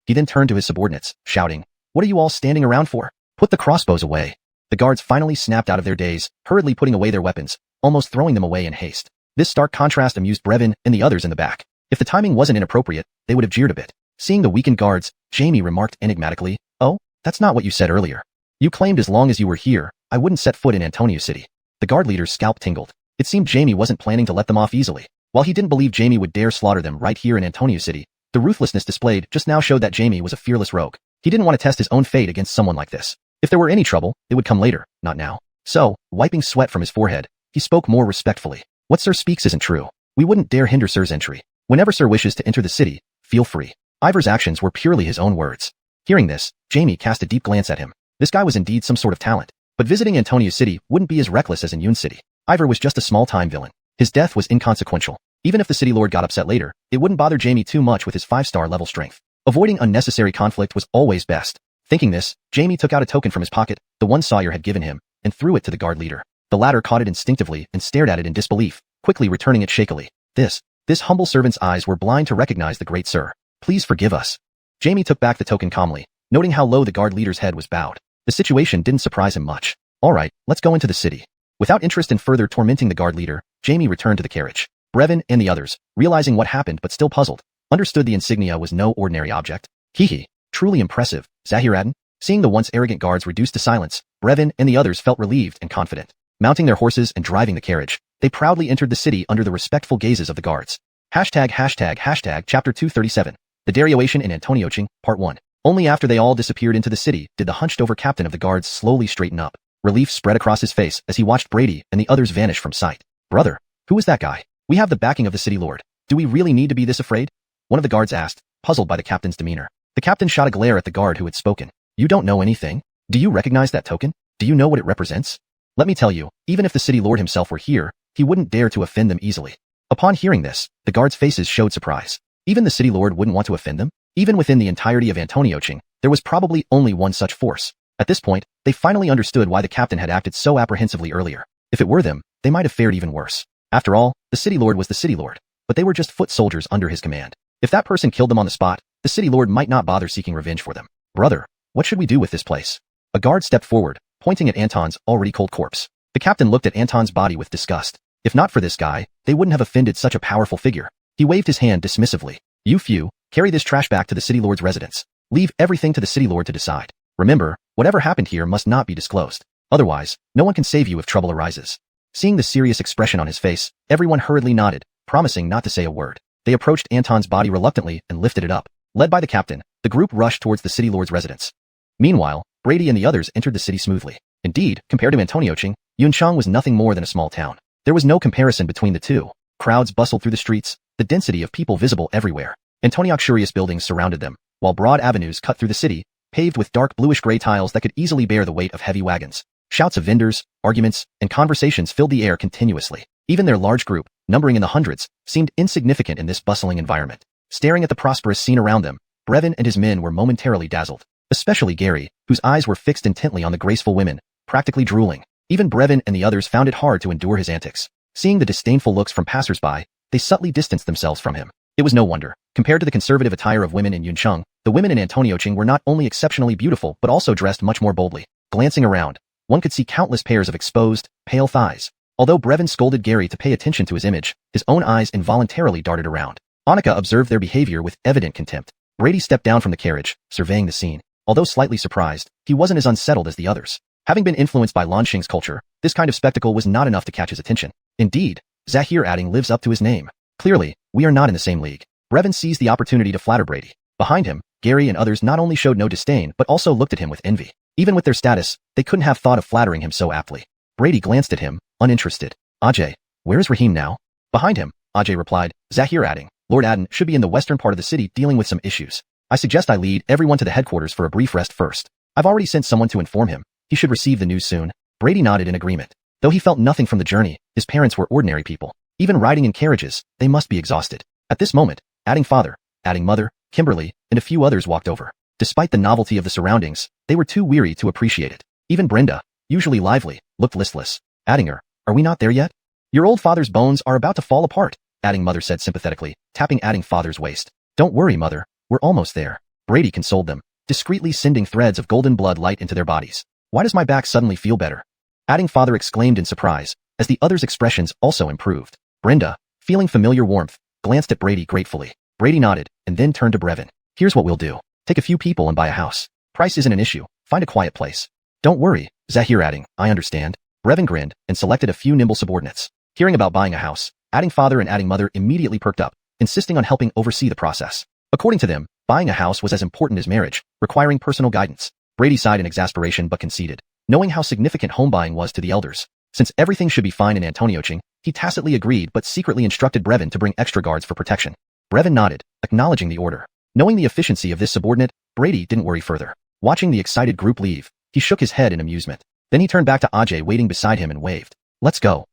He then turned to his subordinates, shouting, "What are you all standing around for? Put the crossbows away." The guards finally snapped out of their daze, hurriedly putting away their weapons, almost throwing them away in haste. This stark contrast amused Brevin and the others in the back. If the timing wasn't inappropriate, they would have jeered a bit. Seeing the weakened guards, Jamie remarked enigmatically, "Oh, that's not what you said earlier. You claimed as long as you were here, I wouldn't set foot in Antonio City." The guard leader's scalp tingled. It seemed Jamie wasn't planning to let them off easily. While he didn't believe Jamie would dare slaughter them right here in Antonio City, the ruthlessness displayed just now showed that Jamie was a fearless rogue. He didn't want to test his own fate against someone like this. If there were any trouble, it would come later, not now. So, wiping sweat from his forehead, he spoke more respectfully. "What Sir speaks isn't true. We wouldn't dare hinder Sir's entry. Whenever Sir wishes to enter the city, feel free." Ivor's actions were purely his own words. Hearing this, Jamie cast a deep glance at him. This guy was indeed some sort of talent, but visiting Antonio City wouldn't be as reckless as in Yun City. Ivor was just a small-time villain. His death was inconsequential. Even if the city lord got upset later, it wouldn't bother Jamie too much with his 5-star level strength. Avoiding unnecessary conflict was always best. Thinking this, Jamie took out a token from his pocket, the one Sawyer had given him, and threw it to the guard leader. The latter caught it instinctively and stared at it in disbelief, quickly returning it shakily. This humble servant's eyes were blind to recognize the great sir. "Please forgive us." Jamie took back the token calmly, noting how low the guard leader's head was bowed. The situation didn't surprise him much. "All right, let's go into the city." Without interest in further tormenting the guard leader, Jamie returned to the carriage. Brevin and the others, realizing what happened but still puzzled, understood the insignia was no ordinary object. Hehe, truly impressive, Xiuxian. Seeing the once arrogant guards reduced to silence, Brevin and the others felt relieved and confident. Mounting their horses and driving the carriage, they proudly entered the city under the respectful gazes of the guards. ####Chapter 237. The Derioation in Antonioching, Part 1. Only after they all disappeared into the city did the hunched-over captain of the guards slowly straighten up. Relief spread across his face as he watched Brady and the others vanish from sight. "Brother, who is that guy? We have the backing of the city lord. Do we really need to be this afraid?" One of the guards asked, puzzled by the captain's demeanor. The captain shot a glare at the guard who had spoken. "You don't know anything? Do you recognize that token? Do you know what it represents? Let me tell you, even if the city lord himself were here, he wouldn't dare to offend them easily." Upon hearing this, the guards' faces showed surprise. Even the city lord wouldn't want to offend them? Even within the entirety of Antonioching, there was probably only one such force. At this point, they finally understood why the captain had acted so apprehensively earlier. If it were them, they might have fared even worse. After all, the city lord was the city lord, but they were just foot soldiers under his command. If that person killed them on the spot, the city lord might not bother seeking revenge for them. Brother, what should we do with this place? A guard stepped forward, pointing at Anton's already cold corpse. The captain looked at Anton's body with disgust. If not for this guy, they wouldn't have offended such a powerful figure. He waved his hand dismissively. You few, carry this trash back to the city lord's residence. Leave everything to the city lord to decide. Remember, whatever happened here must not be disclosed. Otherwise, no one can save you if trouble arises. Seeing the serious expression on his face, everyone hurriedly nodded, promising not to say a word. They approached Anton's body reluctantly and lifted it up. Led by the captain, the group rushed towards the city lord's residence. Meanwhile, Brady and the others entered the city smoothly. Indeed, compared to Antonioching, Xuanhuan was nothing more than a small town. There was no comparison between the two. Crowds bustled through the streets, the density of people visible everywhere. Luxurious buildings surrounded them, while broad avenues cut through the city, paved with dark bluish-gray tiles that could easily bear the weight of heavy wagons. Shouts of vendors, arguments, and conversations filled the air continuously. Even their large group, numbering in the hundreds, seemed insignificant in this bustling environment. Staring at the prosperous scene around them, Brevin and his men were momentarily dazzled. Especially Gary, whose eyes were fixed intently on the graceful women, practically drooling. Even Brevin and the others found it hard to endure his antics. Seeing the disdainful looks from passers-by, they subtly distanced themselves from him. It was no wonder. Compared to the conservative attire of women in Xuanhuan, the women in Antonioching were not only exceptionally beautiful but also dressed much more boldly. Glancing around, one could see countless pairs of exposed, pale thighs. Although Brevin scolded Gary to pay attention to his image, his own eyes involuntarily darted around. Annika observed their behavior with evident contempt. Brady stepped down from the carriage, surveying the scene. Although slightly surprised, he wasn't as unsettled as the others. Having been influenced by Lanxing's culture, this kind of spectacle was not enough to catch his attention. Indeed, xuanhuan lives up to his name. Clearly, we are not in the same league. Brevin seized the opportunity to flatter Brady. Behind him, Gary and others not only showed no disdain but also looked at him with envy. Even with their status, they couldn't have thought of flattering him so aptly. Brady glanced at him, uninterested. Ajay, where is Rahim now? Behind him, Ajay replied, xuanhuan, Lord Adden should be in the western part of the city dealing with some issues. I suggest I lead everyone to the headquarters for a brief rest first. I've already sent someone to inform him. He should receive the news soon. Brady nodded in agreement. Though he felt nothing from the journey, his parents were ordinary people. Even riding in carriages, they must be exhausted. At this moment, adding father, adding mother, Kimberly, and a few others walked over. Despite the novelty of the surroundings, they were too weary to appreciate it. Even Brenda, usually lively, looked listless. Adding her, are we not there yet? Your old father's bones are about to fall apart, adding mother said sympathetically, tapping adding father's waist. Don't worry, mother, we're almost there. Brady consoled them, discreetly sending threads of golden blood light into their bodies. Why does my back suddenly feel better? Adding father exclaimed in surprise, as the others' expressions also improved. Brenda, feeling familiar warmth, glanced at Brady gratefully. Brady nodded, and then turned to Brevin. Here's what we'll do. Take a few people and buy a house. Price isn't an issue. Find a quiet place. Don't worry, xuanhuan, I understand. Brevin grinned, and selected a few nimble subordinates. Hearing about buying a house, adding father and adding mother immediately perked up, insisting on helping oversee the process. According to them, buying a house was as important as marriage, requiring personal guidance. Brady sighed in exasperation but conceded, knowing how significant home buying was to the elders. Since everything should be fine in Antonioching, he tacitly agreed but secretly instructed Brevin to bring extra guards for protection. Brevin nodded, acknowledging the order. Knowing the efficiency of this subordinate, Brady didn't worry further. Watching the excited group leave, he shook his head in amusement. Then he turned back to Ajay waiting beside him and waved. Let's go.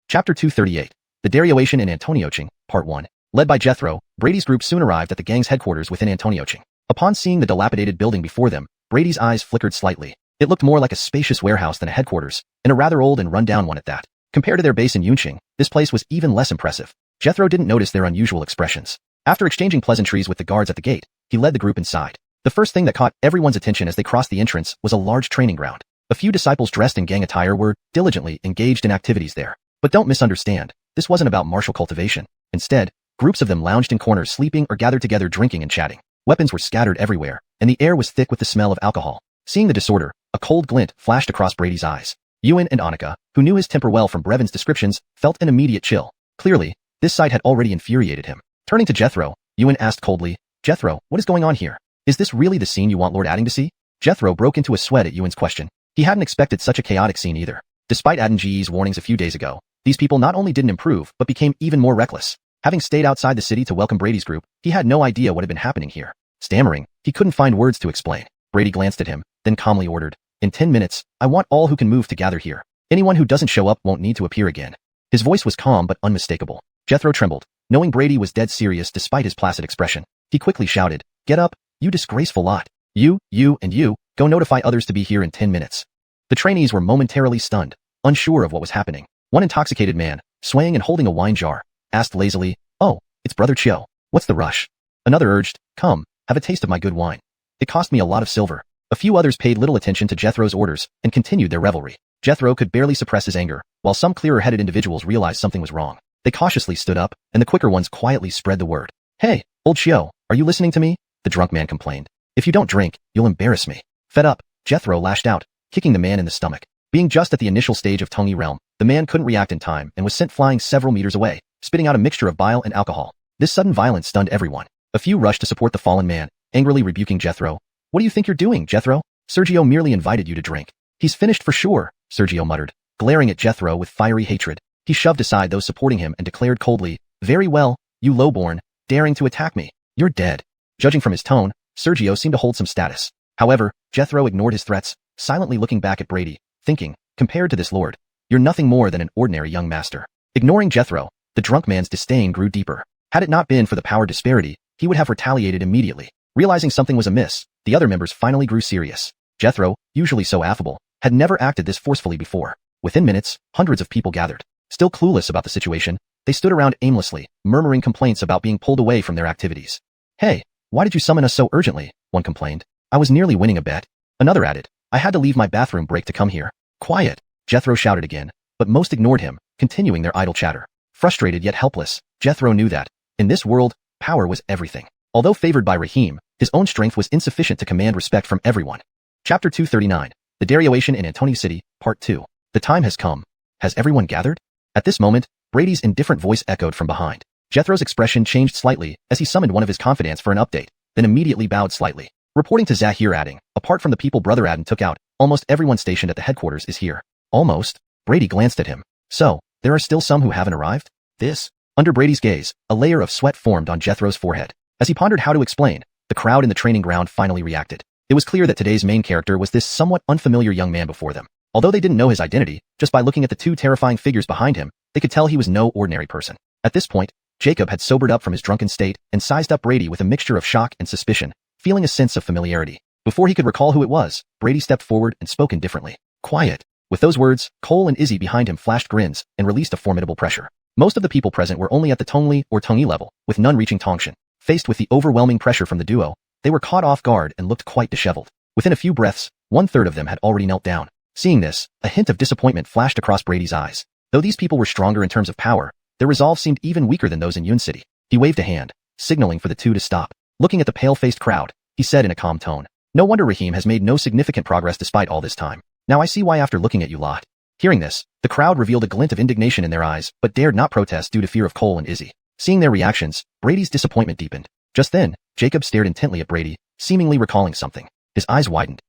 Chapter 238. The Derioation in Antonioching, Part 1. Led by Jethro, Brady's group soon arrived at the gang's headquarters within Antonioching. Upon seeing the dilapidated building before them, Brady's eyes flickered slightly. It looked more like a spacious warehouse than a headquarters, and a rather old and run-down one at that. Compared to their base in Yunqing, this place was even less impressive. Jethro didn't notice their unusual expressions. After exchanging pleasantries with the guards at the gate, he led the group inside. The first thing that caught everyone's attention as they crossed the entrance was a large training ground. A few disciples dressed in gang attire were diligently engaged in activities there. But don't misunderstand, this wasn't about martial cultivation. Instead, groups of them lounged in corners sleeping or gathered together drinking and chatting. Weapons were scattered everywhere, and the air was thick with the smell of alcohol. Seeing the disorder, a cold glint flashed across Brady's eyes. Yuan and Annika, who knew his temper well from Brevin's descriptions, felt an immediate chill. Clearly, this sight had already infuriated him. Turning to Jethro, Yuan asked coldly, Jethro, what is going on here? Is this really the scene you want Lord Adding to see? Jethro broke into a sweat at Yuan's question. He hadn't expected such a chaotic scene either. Despite Adenji's warnings a few days ago, these people not only didn't improve but became even more reckless. Having stayed outside the city to welcome Brady's group, he had no idea what had been happening here. Stammering, he couldn't find words to explain. Brady glanced at him, then calmly ordered, in 10 minutes, I want all who can move to gather here. Anyone who doesn't show up won't need to appear again. His voice was calm but unmistakable. Jethro trembled, knowing Brady was dead serious despite his placid expression. He quickly shouted, Get up, you disgraceful lot. You, and you, go notify others to be here in 10 minutes. The trainees were momentarily stunned, unsure of what was happening. One intoxicated man, swaying and holding a wine jar, asked lazily, "Oh, it's Brother Chio. What's the rush?" Another urged, "Come, have a taste of my good wine. It cost me a lot of silver." A few others paid little attention to Jethro's orders and continued their revelry. Jethro could barely suppress his anger, while some clearer-headed individuals realized something was wrong. They cautiously stood up, and the quicker ones quietly spread the word. "Hey, old Chio, are you listening to me?" the drunk man complained. "If you don't drink, you'll embarrass me." Fed up, Jethro lashed out, kicking the man in the stomach. Being just at the initial stage of Tongyi realm, the man couldn't react in time and was sent flying several meters away, spitting out a mixture of bile and alcohol. This sudden violence stunned everyone. A few rushed to support the fallen man, angrily rebuking Jethro. "What do you think you're doing, Jethro? Sergio merely invited you to drink." "He's finished for sure," Sergio muttered, glaring at Jethro with fiery hatred. He shoved aside those supporting him and declared coldly, "Very well, you lowborn, daring to attack me. You're dead." Judging from his tone, Sergio seemed to hold some status. However, Jethro ignored his threats, silently looking back at Brady, thinking, compared to this lord, you're nothing more than an ordinary young master. Ignoring Jethro, the drunk man's disdain grew deeper. Had it not been for the power disparity, he would have retaliated immediately. Realizing something was amiss, the other members finally grew serious. Jethro, usually so affable, had never acted this forcefully before. Within minutes, hundreds of people gathered. Still clueless about the situation, they stood around aimlessly, murmuring complaints about being pulled away from their activities. "Hey, why did you summon us so urgently?" one complained. "I was nearly winning a bet." Another added, "I had to leave my bathroom break to come here." "Quiet," Jethro shouted again, but most ignored him, continuing their idle chatter. Frustrated yet helpless, Jethro knew that, in this world, power was everything. Although favored by Rahim, his own strength was insufficient to command respect from everyone. Chapter 239, The Derioation in Antony City, Part 2. The time has come. Has everyone gathered? At this moment, Brady's indifferent voice echoed from behind. Jethro's expression changed slightly as he summoned one of his confidants for an update, then immediately bowed slightly. Reporting to Zahir adding, apart from the people Brother Adden took out, almost everyone stationed at the headquarters is here. Almost? Brady glanced at him. So, there are still some who haven't arrived? This? Under Brady's gaze, a layer of sweat formed on Jethro's forehead. As he pondered how to explain, the crowd in the training ground finally reacted. It was clear that today's main character was this somewhat unfamiliar young man before them. Although they didn't know his identity, just by looking at the two terrifying figures behind him, they could tell he was no ordinary person. At this point, Jacob had sobered up from his drunken state and sized up Brady with a mixture of shock and suspicion, feeling a sense of familiarity. Before he could recall who it was, Brady stepped forward and spoke indifferently. "Quiet." With those words, Cole and Izzy behind him flashed grins and released a formidable pressure. Most of the people present were only at the Tongli or Tongyi level, with none reaching Tongshan. Faced with the overwhelming pressure from the duo, they were caught off guard and looked quite disheveled. Within a few breaths, 1/3 of them had already knelt down. Seeing this, a hint of disappointment flashed across Brady's eyes. Though these people were stronger in terms of power, their resolve seemed even weaker than those in Yun City. He waved a hand, signaling for the two to stop. Looking at the pale-faced crowd, he said in a calm tone, "No wonder Rahim has made no significant progress despite all this time. Now I see why after looking at you lot." Hearing this, the crowd revealed a glint of indignation in their eyes, but dared not protest due to fear of Cole and Izzy. Seeing their reactions, Brady's disappointment deepened. Just then, Jacob stared intently at Brady, seemingly recalling something. His eyes widened.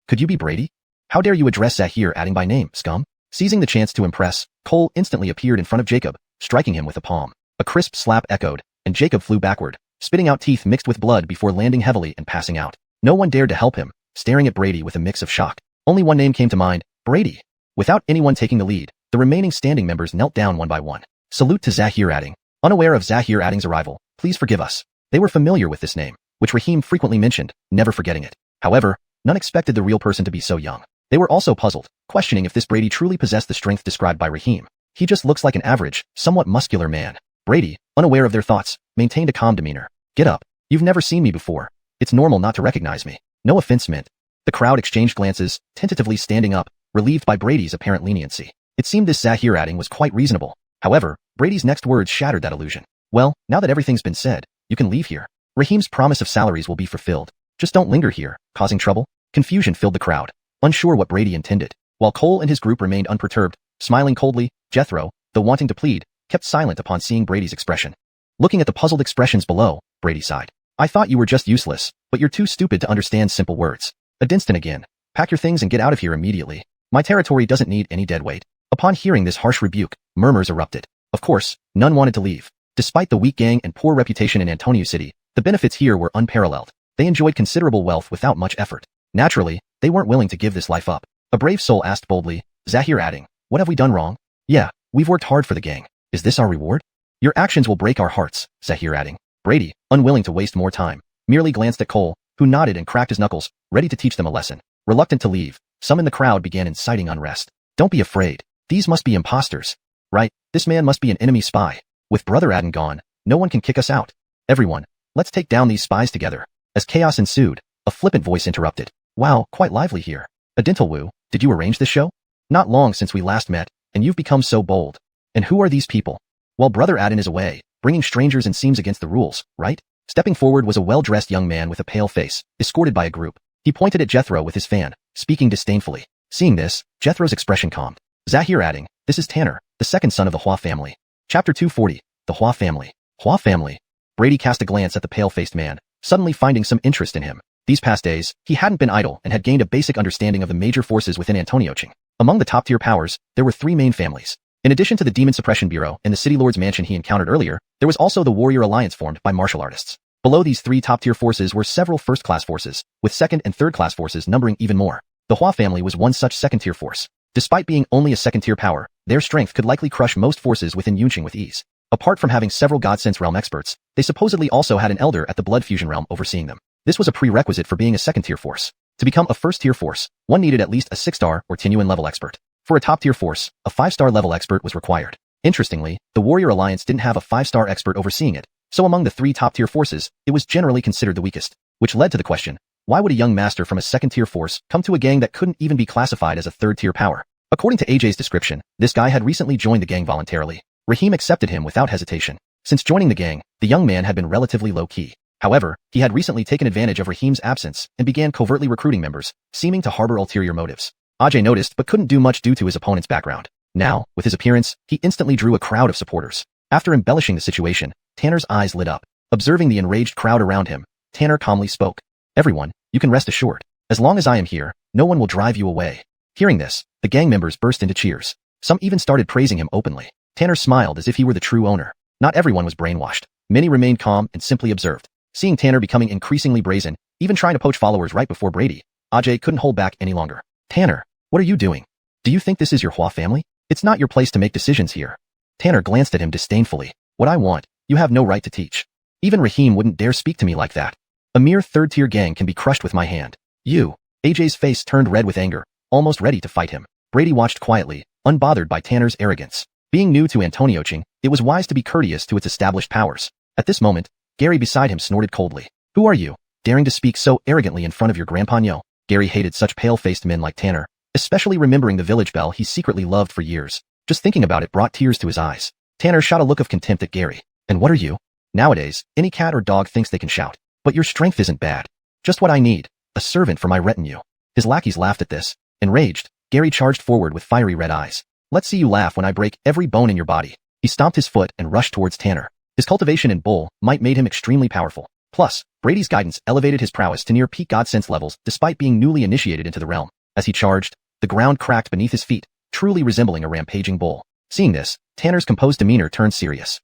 Could you be Brady? How dare you address Zahir adding by name, scum?" Seizing the chance to impress, Cole instantly appeared in front of Jacob, striking him with a palm. A crisp slap echoed, and Jacob flew backward, spitting out teeth mixed with blood before landing heavily and passing out. No one dared to help him, staring at Brady with a mix of shock. Only one name came to mind, Brady. Without anyone taking the lead, the remaining standing members knelt down one by one. Salute to Zahir adding. Unaware of Zahir adding's arrival, please forgive us. They were familiar with this name, which Rahim frequently mentioned, never forgetting it. However, none expected the real person to be so young. They were also puzzled, questioning if this Brady truly possessed the strength described by Rahim. He just looks like an average, somewhat muscular man. Brady, unaware of their thoughts, maintained a calm demeanor. "Get up. You've never seen me before. It's normal not to recognize me." No offense meant. The crowd exchanged glances, tentatively standing up, relieved by Brady's apparent leniency. It seemed this Zahir adding was quite reasonable. However, Brady's next words shattered that illusion. "Well, now that everything's been said, you can leave here. Rahim's promise of salaries will be fulfilled. Just don't linger here, causing trouble." Confusion filled the crowd, unsure what Brady intended. While Cole and his group remained unperturbed, smiling coldly, Jethro, though wanting to plead, kept silent upon seeing Brady's expression. Looking at the puzzled expressions below, Brady sighed. "I thought you were just useless, but you're too stupid to understand simple words. Adinston again. Pack your things and get out of here immediately. My territory doesn't need any dead weight." Upon hearing this harsh rebuke, murmurs erupted. Of course, none wanted to leave. Despite the weak gang and poor reputation in Antonio City, the benefits here were unparalleled. They enjoyed considerable wealth without much effort. Naturally, they weren't willing to give this life up. A brave soul asked boldly, Zahir adding, "What have we done wrong?" "Yeah, we've worked hard for the gang. Is this our reward?" "Your actions will break our hearts," Zahir adding. Brady, unwilling to waste more time, merely glanced at Cole, who nodded and cracked his knuckles, ready to teach them a lesson. Reluctant to leave, some in the crowd began inciting unrest. Don't be afraid. These must be imposters. Right, this man must be an enemy spy. With Brother Adin gone, no one can kick us out. Everyone, let's take down these spies together. As chaos ensued, a flippant voice interrupted. Wow, quite lively here. Adintalwu, did you arrange this show? Not long since we last met, and you've become so bold. And who are these people? Well, Brother Adin is away, bringing strangers and seems against the rules, right? Stepping forward was a well-dressed young man with a pale face, escorted by a group. He pointed at Jethro with his fan, speaking disdainfully. Seeing this, Jethro's expression calmed. Zahir adding, this is Tanner, the second son of the Hua family. Chapter 240, the Hua family. Hua family. Brady cast a glance at the pale-faced man, suddenly finding some interest in him. These past days, he hadn't been idle and had gained a basic understanding of the major forces within Antoniocing. Among the top-tier powers, there were three main families. In addition to the Demon Suppression Bureau and the City Lord's mansion he encountered earlier, there was also the Warrior Alliance formed by martial artists. Below these three top-tier forces were several first-class forces, with second- and third-class forces numbering even more. The Hua family was one such second-tier force. Despite being only a second-tier power, their strength could likely crush most forces within Yunqing with ease. Apart from having several God-Sense realm experts, they supposedly also had an elder at the Blood Fusion realm overseeing them. This was a prerequisite for being a second-tier force. To become a first-tier force, one needed at least a 6-star or Tianyuan level expert. For a top-tier force, a 5-star level expert was required. Interestingly, the Warrior Alliance didn't have a 5-star expert overseeing it, so among the three top-tier forces, it was generally considered the weakest, which led to the question, why would a young master from a second-tier force come to a gang that couldn't even be classified as a third-tier power? According to AJ's description, this guy had recently joined the gang voluntarily. Rahim accepted him without hesitation. Since joining the gang, the young man had been relatively low-key. However, he had recently taken advantage of Rahim's absence and began covertly recruiting members, seeming to harbor ulterior motives. AJ noticed but couldn't do much due to his opponent's background. Now, with his appearance, he instantly drew a crowd of supporters. After embellishing the situation, Tanner's eyes lit up. Observing the enraged crowd around him, Tanner calmly spoke. Everyone, you can rest assured. As long as I am here, no one will drive you away. Hearing this, the gang members burst into cheers. Some even started praising him openly. Tanner smiled as if he were the true owner. Not everyone was brainwashed. Many remained calm and simply observed. Seeing Tanner becoming increasingly brazen, even trying to poach followers right before Brady, Ajay couldn't hold back any longer. Tanner, what are you doing? Do you think this is your Hua family? It's not your place to make decisions here. Tanner glanced at him disdainfully. What I want, you have no right to teach. Even Rahim wouldn't dare speak to me like that. A mere third-tier gang can be crushed with my hand. You. AJ's face turned red with anger, almost ready to fight him. Brady watched quietly, unbothered by Tanner's arrogance. Being new to Antoniocing, it was wise to be courteous to its established powers. At this moment, Gary beside him snorted coldly. Who are you, daring to speak so arrogantly in front of your grandpa? Gary hated such pale-faced men like Tanner, especially remembering the village belle he secretly loved for years. Just thinking about it brought tears to his eyes. Tanner shot a look of contempt at Gary. And what are you? Nowadays, any cat or dog thinks they can shout. But your strength isn't bad. Just what I need, a servant for my retinue. His lackeys laughed at this. Enraged, Gary charged forward with fiery red eyes. Let's see you laugh when I break every bone in your body. He stomped his foot and rushed towards Tanner. His cultivation in bull might made him extremely powerful. Plus, Brady's guidance elevated his prowess to near peak God sense levels despite being newly initiated into the realm. As he charged, the ground cracked beneath his feet, truly resembling a rampaging bull. Seeing this, Tanner's composed demeanor turned serious.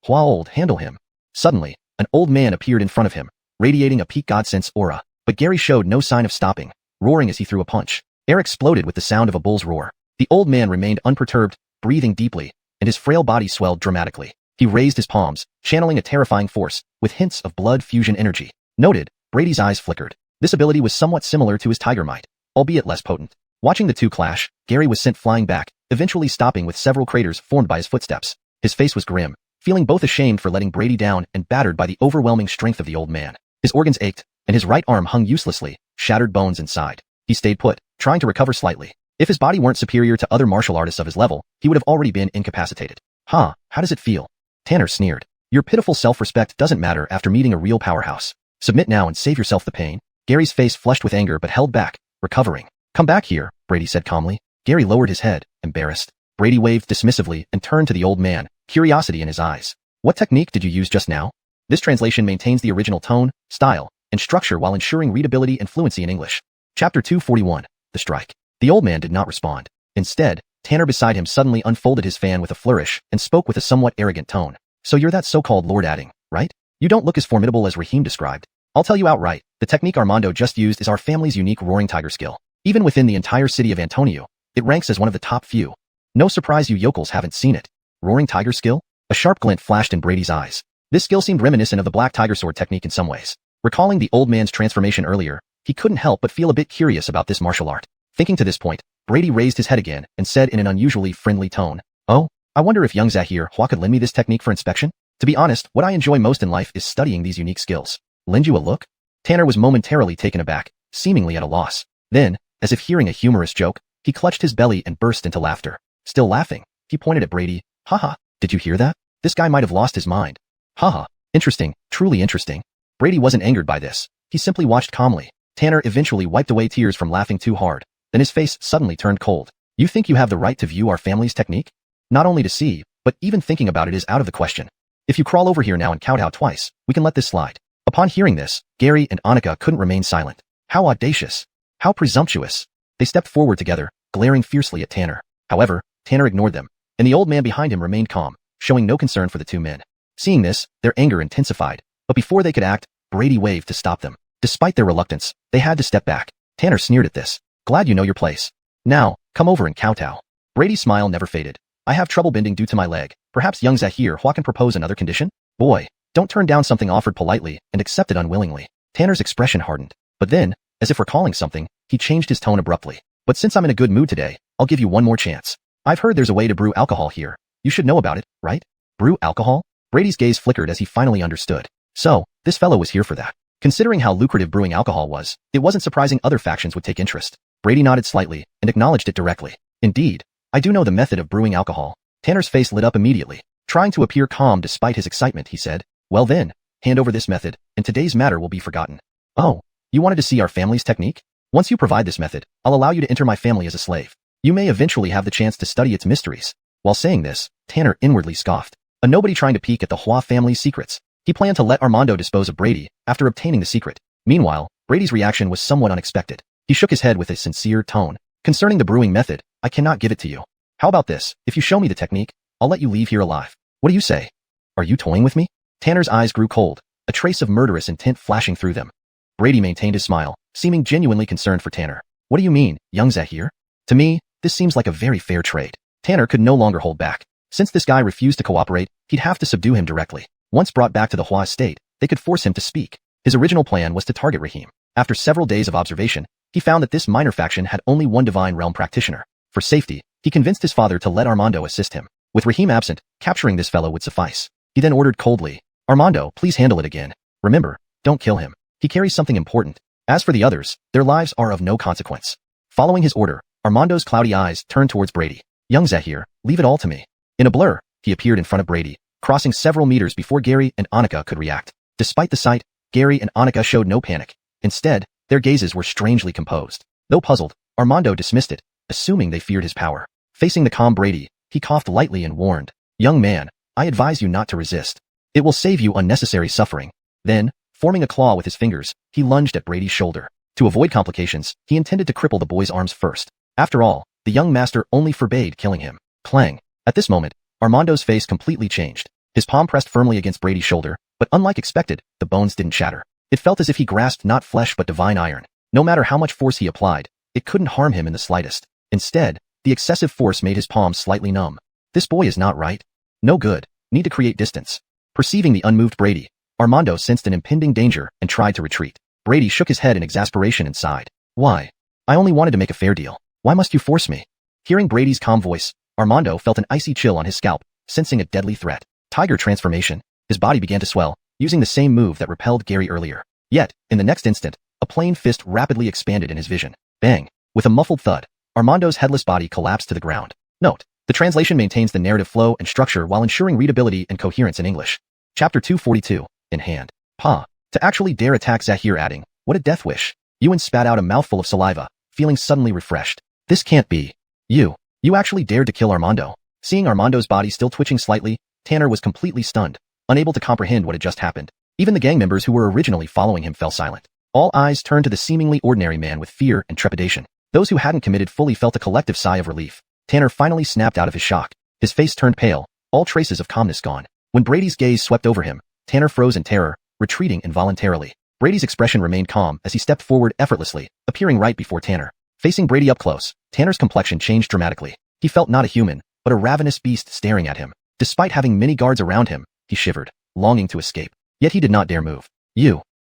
Hua old, handle him. Suddenly, an old man appeared in front of him, radiating a peak God sense aura, but Gary showed no sign of stopping, roaring as he threw a punch. Air exploded with the sound of a bull's roar. The old man remained unperturbed, breathing deeply, and his frail body swelled dramatically. He raised his palms, channeling a terrifying force, with hints of blood fusion energy. Noted, Brady's eyes flickered. This ability was somewhat similar to his tiger might, albeit less potent. Watching the two clash, Gary was sent flying back, eventually stopping with several craters formed by his footsteps. His face was grim, feeling both ashamed for letting Brady down and battered by the overwhelming strength of the old man. His organs ached, and his right arm hung uselessly, shattered bones inside. He stayed put, trying to recover slightly. If his body weren't superior to other martial artists of his level, he would have already been incapacitated. Huh, how does it feel? Tanner sneered. Your pitiful self-respect doesn't matter after meeting a real powerhouse. Submit now and save yourself the pain. Gary's face flushed with anger but held back, recovering. Come back here, Brady said calmly. Gary lowered his head, embarrassed. Brady waved dismissively and turned to the old man, curiosity in his eyes. What technique did you use just now? This translation maintains the original tone, style, and structure while ensuring readability and fluency in English. Chapter 241, The Strike. The old man did not respond. Instead, Tanner beside him suddenly unfolded his fan with a flourish and spoke with a somewhat arrogant tone. So you're that so-called Lord Adding, right? You don't look as formidable as Rahim described. I'll tell you outright, the technique Armando just used is our family's unique roaring tiger skill. Even within the entire city of Antonio, it ranks as one of the top few. No surprise you yokels haven't seen it. Roaring tiger skill? A sharp glint flashed in Brady's eyes. This skill seemed reminiscent of the black tiger sword technique in some ways. Recalling the old man's transformation earlier, he couldn't help but feel a bit curious about this martial art. Thinking to this point, Brady raised his head again and said in an unusually friendly tone, "Oh, I wonder if young xiuxian could lend me this technique for inspection? To be honest, what I enjoy most in life is studying these unique skills. Lend you a look?" Tanner was momentarily taken aback, seemingly at a loss. Then, as if hearing a humorous joke, he clutched his belly and burst into laughter. Still laughing, he pointed at Brady. "Haha, did you hear that? This guy might have lost his mind. Haha, interesting, truly interesting." Brady wasn't angered by this. He simply watched calmly. Tanner eventually wiped away tears from laughing too hard. Then his face suddenly turned cold. "You think you have the right to view our family's technique? Not only to see, but even thinking about it is out of the question. If you crawl over here now and kowtow twice, we can let this slide." Upon hearing this, Gary and Annika couldn't remain silent. How audacious! How presumptuous! They stepped forward together, glaring fiercely at Tanner. However, Tanner ignored them, and the old man behind him remained calm, showing no concern for the two men. Seeing this, their anger intensified, but before they could act, Brady waved to stop them. Despite their reluctance, they had to step back. Tanner sneered at this. "Glad you know your place. Now, come over and kowtow." Brady's smile never faded. "I have trouble bending due to my leg. Perhaps young xiuxian can propose another condition? Boy, don't turn down something offered politely and accepted unwillingly." Tanner's expression hardened. But then, as if recalling something, he changed his tone abruptly. "But since I'm in a good mood today, I'll give you one more chance. I've heard there's a way to brew alcohol here. You should know about it, right?" Brew alcohol? Brady's gaze flickered as he finally understood. So, this fellow was here for that. Considering how lucrative brewing alcohol was, it wasn't surprising other factions would take interest. Brady nodded slightly and acknowledged it directly. "Indeed, I do know the method of brewing alcohol." Tanner's face lit up immediately. Trying to appear calm despite his excitement, he said, "Well then, hand over this method, and today's matter will be forgotten." "Oh, you wanted to see our family's technique? Once you provide this method, I'll allow you to enter my family as a slave. You may eventually have the chance to study its mysteries." While saying this, Tanner inwardly scoffed. A nobody trying to peek at the Hua family's secrets. He planned to let Armando dispose of Brady after obtaining the secret. Meanwhile, Brady's reaction was somewhat unexpected. He shook his head with a sincere tone. "Concerning the brewing method, I cannot give it to you. How about this? If you show me the technique, I'll let you leave here alive. What do you say? Are you toying with me?" Tanner's eyes grew cold, a trace of murderous intent flashing through them. Brady maintained his smile, seeming genuinely concerned for Tanner. "What do you mean, young xiuxian? To me, this seems like a very fair trade." Tanner could no longer hold back. Since this guy refused to cooperate, he'd have to subdue him directly. Once brought back to the Hua estate, they could force him to speak. His original plan was to target Rahim. After several days of observation, he found that this minor faction had only one divine realm practitioner. For safety, he convinced his father to let Armando assist him. With Rahim absent, capturing this fellow would suffice. He then ordered coldly, "Armando, please handle it again. Remember, don't kill him. He carries something important. As for the others, their lives are of no consequence." Following his order, Armando's cloudy eyes turned towards Brady. "Young xiuxian, leave it all to me." In a blur, he appeared in front of Brady, crossing several meters before Gary and Annika could react. Despite the sight, Gary and Annika showed no panic. Instead, their gazes were strangely composed. Though puzzled, Armando dismissed it, assuming they feared his power. Facing the calm Brady, he coughed lightly and warned, "Young man, I advise you not to resist. It will save you unnecessary suffering." Then, forming a claw with his fingers, he lunged at Brady's shoulder. To avoid complications, he intended to cripple the boy's arms first. After all, the young master only forbade killing him. Clang. At this moment, Armando's face completely changed. His palm pressed firmly against Brady's shoulder, but unlike expected, the bones didn't shatter. It felt as if he grasped not flesh but divine iron. No matter how much force he applied, it couldn't harm him in the slightest. Instead, the excessive force made his palms slightly numb. This boy is not right. No good. Need to create distance. Perceiving the unmoved Brady, Armando sensed an impending danger and tried to retreat. Brady shook his head in exasperation and sighed. "Why? I only wanted to make a fair deal. Why must you force me?" Hearing Brady's calm voice, Armando felt an icy chill on his scalp, sensing a deadly threat. Tiger transformation. His body began to swell, using the same move that repelled Gary earlier. Yet, in the next instant, a plain fist rapidly expanded in his vision. Bang! With a muffled thud, Armando's headless body collapsed to the ground. Note: the translation maintains the narrative flow and structure while ensuring readability and coherence in English. Chapter 242, in hand. Pa. To actually dare attack xiuxian, adding, "What a death wish." Yuan spat out a mouthful of saliva, feeling suddenly refreshed. "This can't be. You actually dared to kill Armando." Seeing Armando's body still twitching slightly, Tanner was completely stunned, unable to comprehend what had just happened. Even the gang members who were originally following him fell silent. All eyes turned to the seemingly ordinary man with fear and trepidation. Those who hadn't committed fully felt a collective sigh of relief. Tanner finally snapped out of his shock. His face turned pale, all traces of calmness gone. When Brady's gaze swept over him, Tanner froze in terror, retreating involuntarily. Brady's expression remained calm as he stepped forward effortlessly, appearing right before Tanner. Facing Brady up close, Tanner's complexion changed dramatically. He felt not a human, but a ravenous beast staring at him. Despite having many guards around him, he shivered, longing to escape. Yet he did not dare move.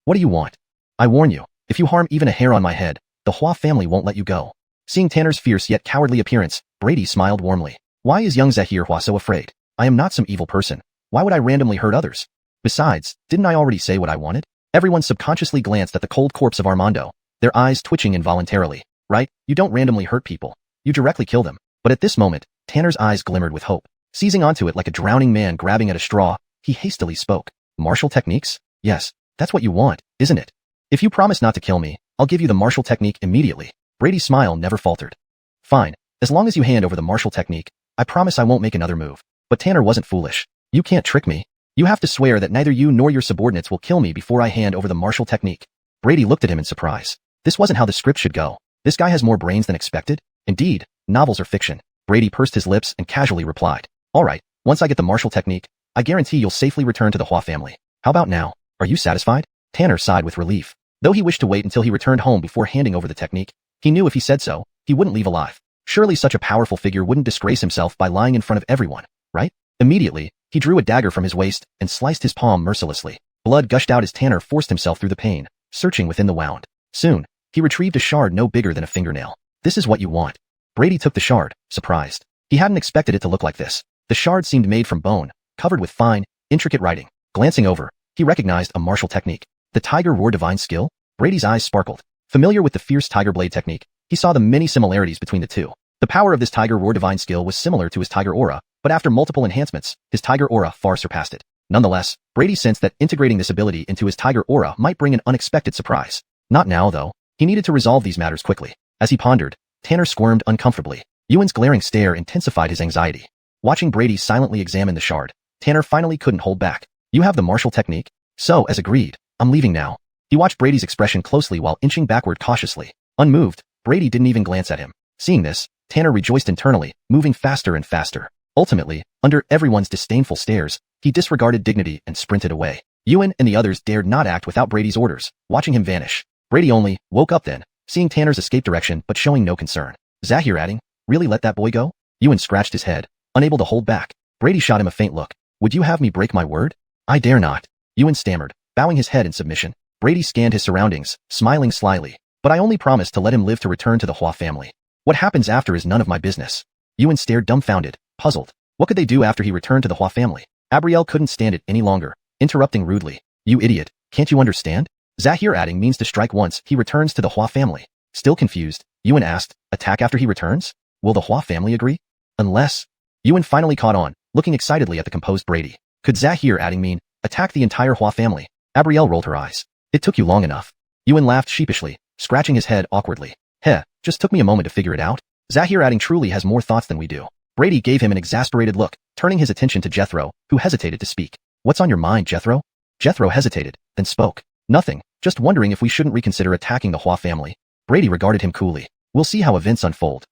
What do you want? I warn you, if you harm even a hair on my head, the Hua family won't let you go. Seeing Tanner's fierce yet cowardly appearance, Brady smiled warmly. Why is young Zahir so afraid? I am not some evil person. Why would I randomly hurt others? Besides, didn't I already say what I wanted? Everyone subconsciously glanced at the cold corpse of Armando, their eyes twitching involuntarily. Right? You don't randomly hurt people. You directly kill them. But at this moment, Tanner's eyes glimmered with hope. Seizing onto it like a drowning man grabbing at a straw, he hastily spoke. Martial techniques? Yes, that's what you want, isn't it? If you promise not to kill me, I'll give you the martial technique immediately. Brady's smile never faltered. Fine, as long as you hand over the martial technique, I promise I won't make another move. But Tanner wasn't foolish. You can't trick me. You have to swear that neither you nor your subordinates will kill me before I hand over the martial technique. Brady looked at him in surprise. This wasn't how the script should go. This guy has more brains than expected. Indeed, novels are fiction. Brady pursed his lips and casually replied. All right, once I get the martial technique, I guarantee you'll safely return to the Hua family. How about now? Are you satisfied? Tanner sighed with relief. Though he wished to wait until he returned home before handing over the technique, he knew if he said so, he wouldn't leave alive. Surely such a powerful figure wouldn't disgrace himself by lying in front of everyone, right? Immediately, he drew a dagger from his waist and sliced his palm mercilessly. Blood gushed out as Tanner forced himself through the pain, searching within the wound. Soon, he retrieved a shard no bigger than a fingernail. This is what you want. Brady took the shard, surprised. He hadn't expected it to look like this. The shard seemed made from bone, covered with fine, intricate writing. Glancing over, he recognized a martial technique. The Tiger Roar Divine Skill? Brady's eyes sparkled. Familiar with the fierce Tiger Blade technique, he saw the many similarities between the two. The power of this Tiger Roar Divine Skill was similar to his Tiger Aura, but after multiple enhancements, his Tiger Aura far surpassed it. Nonetheless, Brady sensed that integrating this ability into his Tiger Aura might bring an unexpected surprise. Not now, though. He needed to resolve these matters quickly. As he pondered, Tanner squirmed uncomfortably. Yuan's glaring stare intensified his anxiety. Watching Brady silently examine the shard, Tanner finally couldn't hold back. You have the martial technique? So, as agreed, I'm leaving now. He watched Brady's expression closely while inching backward cautiously. Unmoved, Brady didn't even glance at him. Seeing this, Tanner rejoiced internally, moving faster and faster. Ultimately, under everyone's disdainful stares, he disregarded dignity and sprinted away. Yuan and the others dared not act without Brady's orders, watching him vanish. Brady only woke up then, seeing Tanner's escape direction but showing no concern. Zahir adding, really let that boy go? Yuan scratched his head, unable to hold back. Brady shot him a faint look. Would you have me break my word? I dare not. Yuan stammered, bowing his head in submission. Brady scanned his surroundings, smiling slyly. But I only promised to let him live to return to the Hua family. What happens after is none of my business. Yuan stared dumbfounded, puzzled. What could they do after he returned to the Hua family? Abrielle couldn't stand it any longer, interrupting rudely. You idiot, can't you understand? Zahir adding means to strike once he returns to the Hua family. Still confused, Yuan asked, attack after he returns? Will the Hua family agree? Unless... Yuan finally caught on, looking excitedly at the composed Brady. Could Zahir adding mean, attack the entire Hua family? Abrielle rolled her eyes. It took you long enough. Yuan laughed sheepishly, scratching his head awkwardly. Heh, just took me a moment to figure it out. Zahir adding truly has more thoughts than we do. Brady gave him an exasperated look, turning his attention to Jethro, who hesitated to speak. What's on your mind, Jethro? Jethro hesitated, then spoke. Nothing, just wondering if we shouldn't reconsider attacking the Hua family. Brady regarded him coolly. We'll see how events unfold.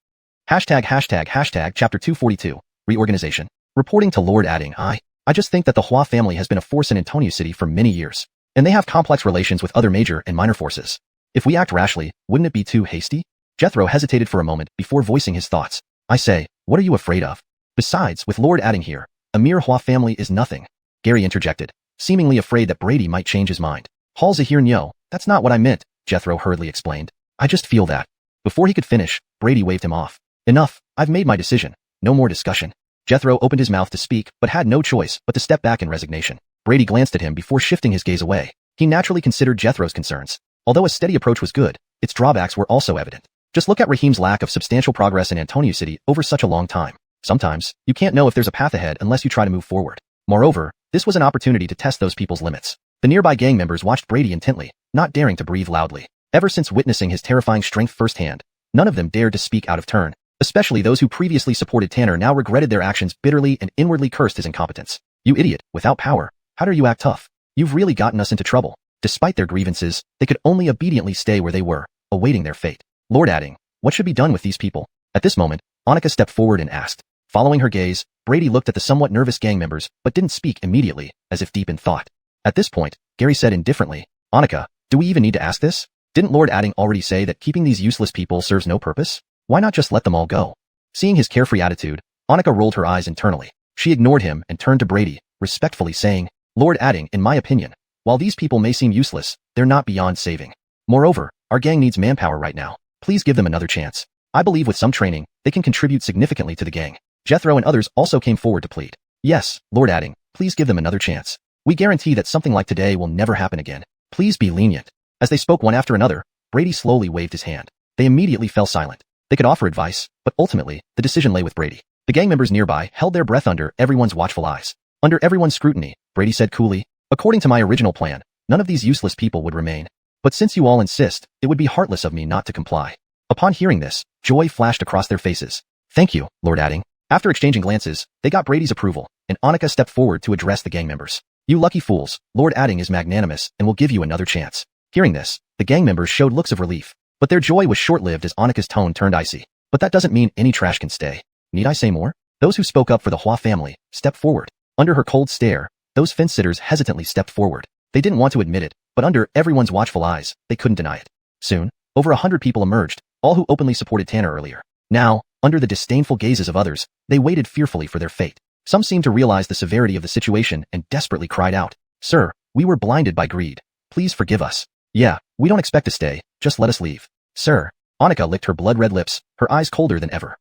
Hashtag chapter 242, reorganization. Reporting to Lord adding, I just think that the Hua family has been a force in Antonio City for many years, and they have complex relations with other major and minor forces. If we act rashly, wouldn't it be too hasty? Jethro hesitated for a moment before voicing his thoughts. I say, what are you afraid of? Besides, with Lord adding here, a mere Hua family is nothing. Gary interjected, seemingly afraid that Brady might change his mind. Hall Zahir Nyo, that's not what I meant, Jethro hurriedly explained. I just feel that. Before he could finish, Brady waved him off. Enough, I've made my decision. No more discussion. Jethro opened his mouth to speak, but had no choice but to step back in resignation. Brady glanced at him before shifting his gaze away. He naturally considered Jethro's concerns. Although a steady approach was good, its drawbacks were also evident. Just look at Raheem's lack of substantial progress in Antonio City over such a long time. Sometimes, you can't know if there's a path ahead unless you try to move forward. Moreover, this was an opportunity to test those people's limits. The nearby gang members watched Brady intently, not daring to breathe loudly. Ever since witnessing his terrifying strength firsthand, none of them dared to speak out of turn. Especially those who previously supported Tanner now regretted their actions bitterly and inwardly cursed his incompetence. You idiot, without power, how dare you act tough? You've really gotten us into trouble. Despite their grievances, they could only obediently stay where they were, awaiting their fate. Lord adding, what should be done with these people? At this moment, Annika stepped forward and asked. Following her gaze, Brady looked at the somewhat nervous gang members, but didn't speak immediately, as if deep in thought. At this point, Gary said indifferently, Annika, do we even need to ask this? Didn't Lord Adding already say that keeping these useless people serves no purpose? Why not just let them all go? Seeing his carefree attitude, Annika rolled her eyes internally. She ignored him and turned to Brady, respectfully saying, Lord Adding, in my opinion, While these people may seem useless, they're not beyond saving. Moreover, our gang needs manpower right now. Please give them another chance. I believe with some training, they can contribute significantly to the gang. Jethro and others also came forward to plead. Yes, Lord Adding, please give them another chance. We guarantee that something like today will never happen again. Please be lenient. As they spoke one after another, Brady slowly waved his hand. They immediately fell silent. They could offer advice, but ultimately, the decision lay with Brady. The gang members nearby held their breath under everyone's watchful eyes. Under everyone's scrutiny, Brady said coolly, according to my original plan, none of these useless people would remain. But since you all insist, it would be heartless of me not to comply. Upon hearing this, joy flashed across their faces. Thank you, Lord Adding. After exchanging glances, they got Brady's approval, and Annika stepped forward to address the gang members. You lucky fools, Lord Adding is magnanimous and will give you another chance. Hearing this, the gang members showed looks of relief, but their joy was short-lived as Annika's tone turned icy. But that doesn't mean any trash can stay. Need I say more? Those who spoke up for the Hua family stepped forward. Under her cold stare, those fence-sitters hesitantly stepped forward. They didn't want to admit it, but under everyone's watchful eyes, they couldn't deny it. Soon, over 100 people emerged, all who openly supported Tanner earlier. Now, under the disdainful gazes of others, they waited fearfully for their fate. Some seemed to realize the severity of the situation and desperately cried out, Sir, we were blinded by greed. Please forgive us. Yeah, we don't expect to stay, just let us leave. Sir. Annika licked her blood-red lips, her eyes colder than ever.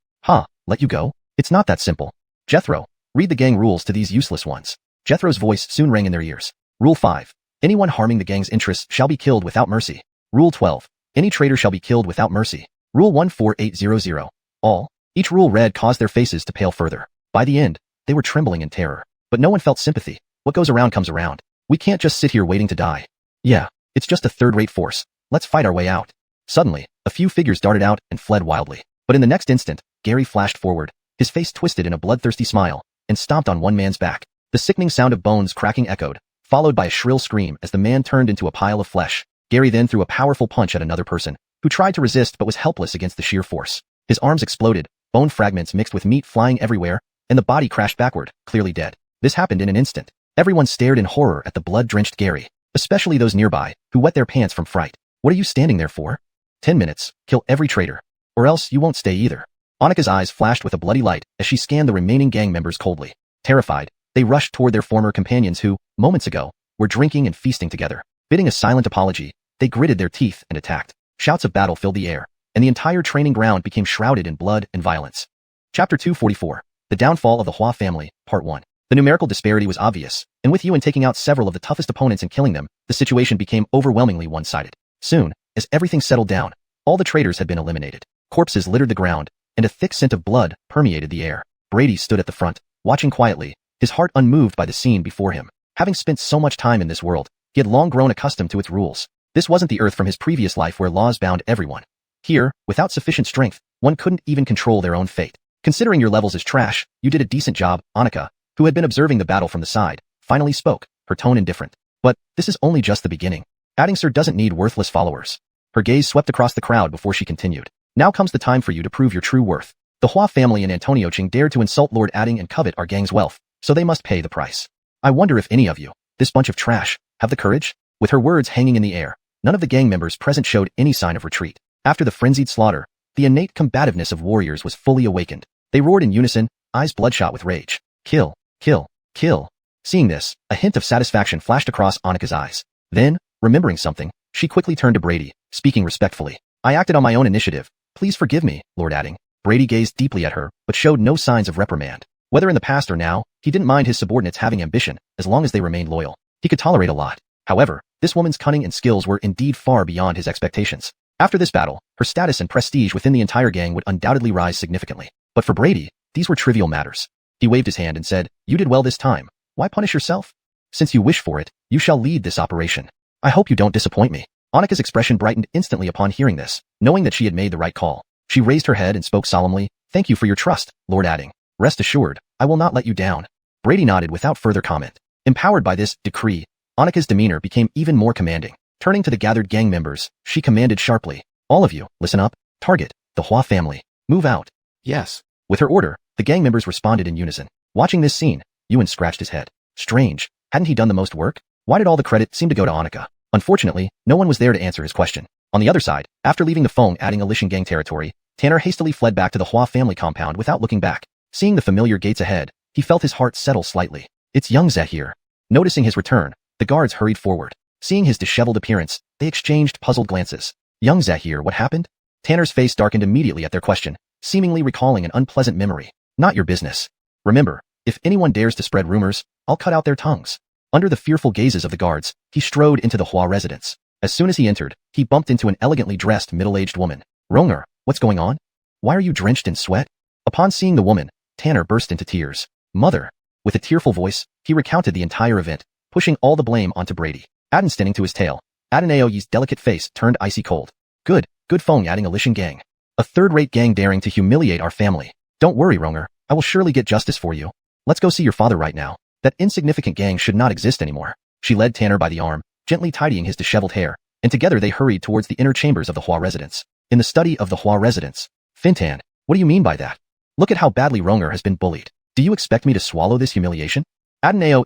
Let you go? It's not that simple. Jethro, read the gang rules to these useless ones. Jethro's voice soon rang in their ears. Rule 5. Anyone harming the gang's interests shall be killed without mercy. Rule 12. Any traitor shall be killed without mercy. Rule 14800. All. Each rule read caused their faces to pale further. By the end, they were trembling in terror. But no one felt sympathy. What goes around comes around. We can't just sit here waiting to die. Yeah, it's just a third-rate force. Let's fight our way out. Suddenly, a few figures darted out and fled wildly. But in the next instant, Gary flashed forward, his face twisted in a bloodthirsty smile, and stomped on one man's back. The sickening sound of bones cracking echoed, followed by a shrill scream as the man turned into a pile of flesh. Gary then threw a powerful punch at another person, who tried to resist but was helpless against the sheer force. His arms exploded, bone fragments mixed with meat flying everywhere, and the body crashed backward, clearly dead. This happened in an instant. Everyone stared in horror at the blood-drenched Gary, especially those nearby, who wet their pants from fright. What are you standing there for? 10 minutes, kill every traitor. Or else you won't stay either. Annika's eyes flashed with a bloody light as she scanned the remaining gang members coldly. Terrified, they rushed toward their former companions who, moments ago, were drinking and feasting together. Bidding a silent apology, they gritted their teeth and attacked. Shouts of battle filled the air, and the entire training ground became shrouded in blood and violence. Chapter 244. The Downfall of the Hua Family, Part 1. The numerical disparity was obvious, and with Yuan taking out several of the toughest opponents and killing them, the situation became overwhelmingly one-sided. Soon, as everything settled down, all the traitors had been eliminated. Corpses littered the ground, and a thick scent of blood permeated the air. Brady stood at the front, watching quietly, his heart unmoved by the scene before him. Having spent so much time in this world, he had long grown accustomed to its rules. This wasn't the Earth from his previous life where laws bound everyone. Here, without sufficient strength, one couldn't even control their own fate. Considering your levels as trash, you did a decent job. Annika, who had been observing the battle from the side, finally spoke, her tone indifferent. But this is only just the beginning. Adding Sir doesn't need worthless followers. Her gaze swept across the crowd before she continued. Now comes the time for you to prove your true worth. The Hua family and Antonio Ching dared to insult Lord Adding and covet our gang's wealth, so they must pay the price. I wonder if any of you, this bunch of trash, have the courage? With her words hanging in the air, none of the gang members present showed any sign of retreat. After the frenzied slaughter, the innate combativeness of warriors was fully awakened. They roared in unison, eyes bloodshot with rage. Kill, kill, kill. Seeing this, a hint of satisfaction flashed across Annika's eyes. Then, remembering something, she quickly turned to Brady, speaking respectfully. I acted on my own initiative. Please forgive me, Lord Adding. Brady gazed deeply at her, but showed no signs of reprimand. Whether in the past or now, he didn't mind his subordinates having ambition, as long as they remained loyal. He could tolerate a lot. However, this woman's cunning and skills were indeed far beyond his expectations. After this battle, her status and prestige within the entire gang would undoubtedly rise significantly. But for Brady, these were trivial matters. He waved his hand and said, You did well this time. Why punish yourself? Since you wish for it, you shall lead this operation. I hope you don't disappoint me. Annika's expression brightened instantly upon hearing this, knowing that she had made the right call. She raised her head and spoke solemnly, Thank you for your trust, Lord Adding. Rest assured, I will not let you down. Brady nodded without further comment. Empowered by this decree, Annika's demeanor became even more commanding. Turning to the gathered gang members, she commanded sharply, All of you, listen up. Target, the Hua family. Move out. Yes. With her order, the gang members responded in unison. Watching this scene, Yuan scratched his head. Strange, hadn't he done the most work? Why did all the credit seem to go to Annika? Unfortunately, no one was there to answer his question. On the other side, after leaving the Feng adding Alishan gang territory, Tanner hastily fled back to the Hua family compound without looking back. Seeing the familiar gates ahead, he felt his heart settle slightly. It's young Zhe here. Noticing his return, The guards hurried forward. Seeing his disheveled appearance, they exchanged puzzled glances. Young Zahir, what happened? Tanner's face darkened immediately at their question, seemingly recalling an unpleasant memory. Not your business. Remember, if anyone dares to spread rumors, I'll cut out their tongues. Under the fearful gazes of the guards, he strode into the Hua residence. As soon as he entered, he bumped into an elegantly dressed middle-aged woman. Ronger, what's going on? Why are you drenched in sweat? Upon seeing the woman, Tanner burst into tears. Mother. With a tearful voice, he recounted the entire event, pushing all the blame onto Brady. Adenstening to his tail, Adenao's delicate face turned icy cold. Good Feng adding a Lishan gang. A third-rate gang daring to humiliate our family. Don't worry, Ronger, I will surely get justice for you. Let's go see your father right now. That insignificant gang should not exist anymore. She led Tanner by the arm, gently tidying his disheveled hair, and together they hurried towards the inner chambers of the Hua residence. In the study of the Hua residence. Fintan, what do you mean by that? Look at how badly Ronger has been bullied. Do you expect me to swallow this humiliation? Adenao,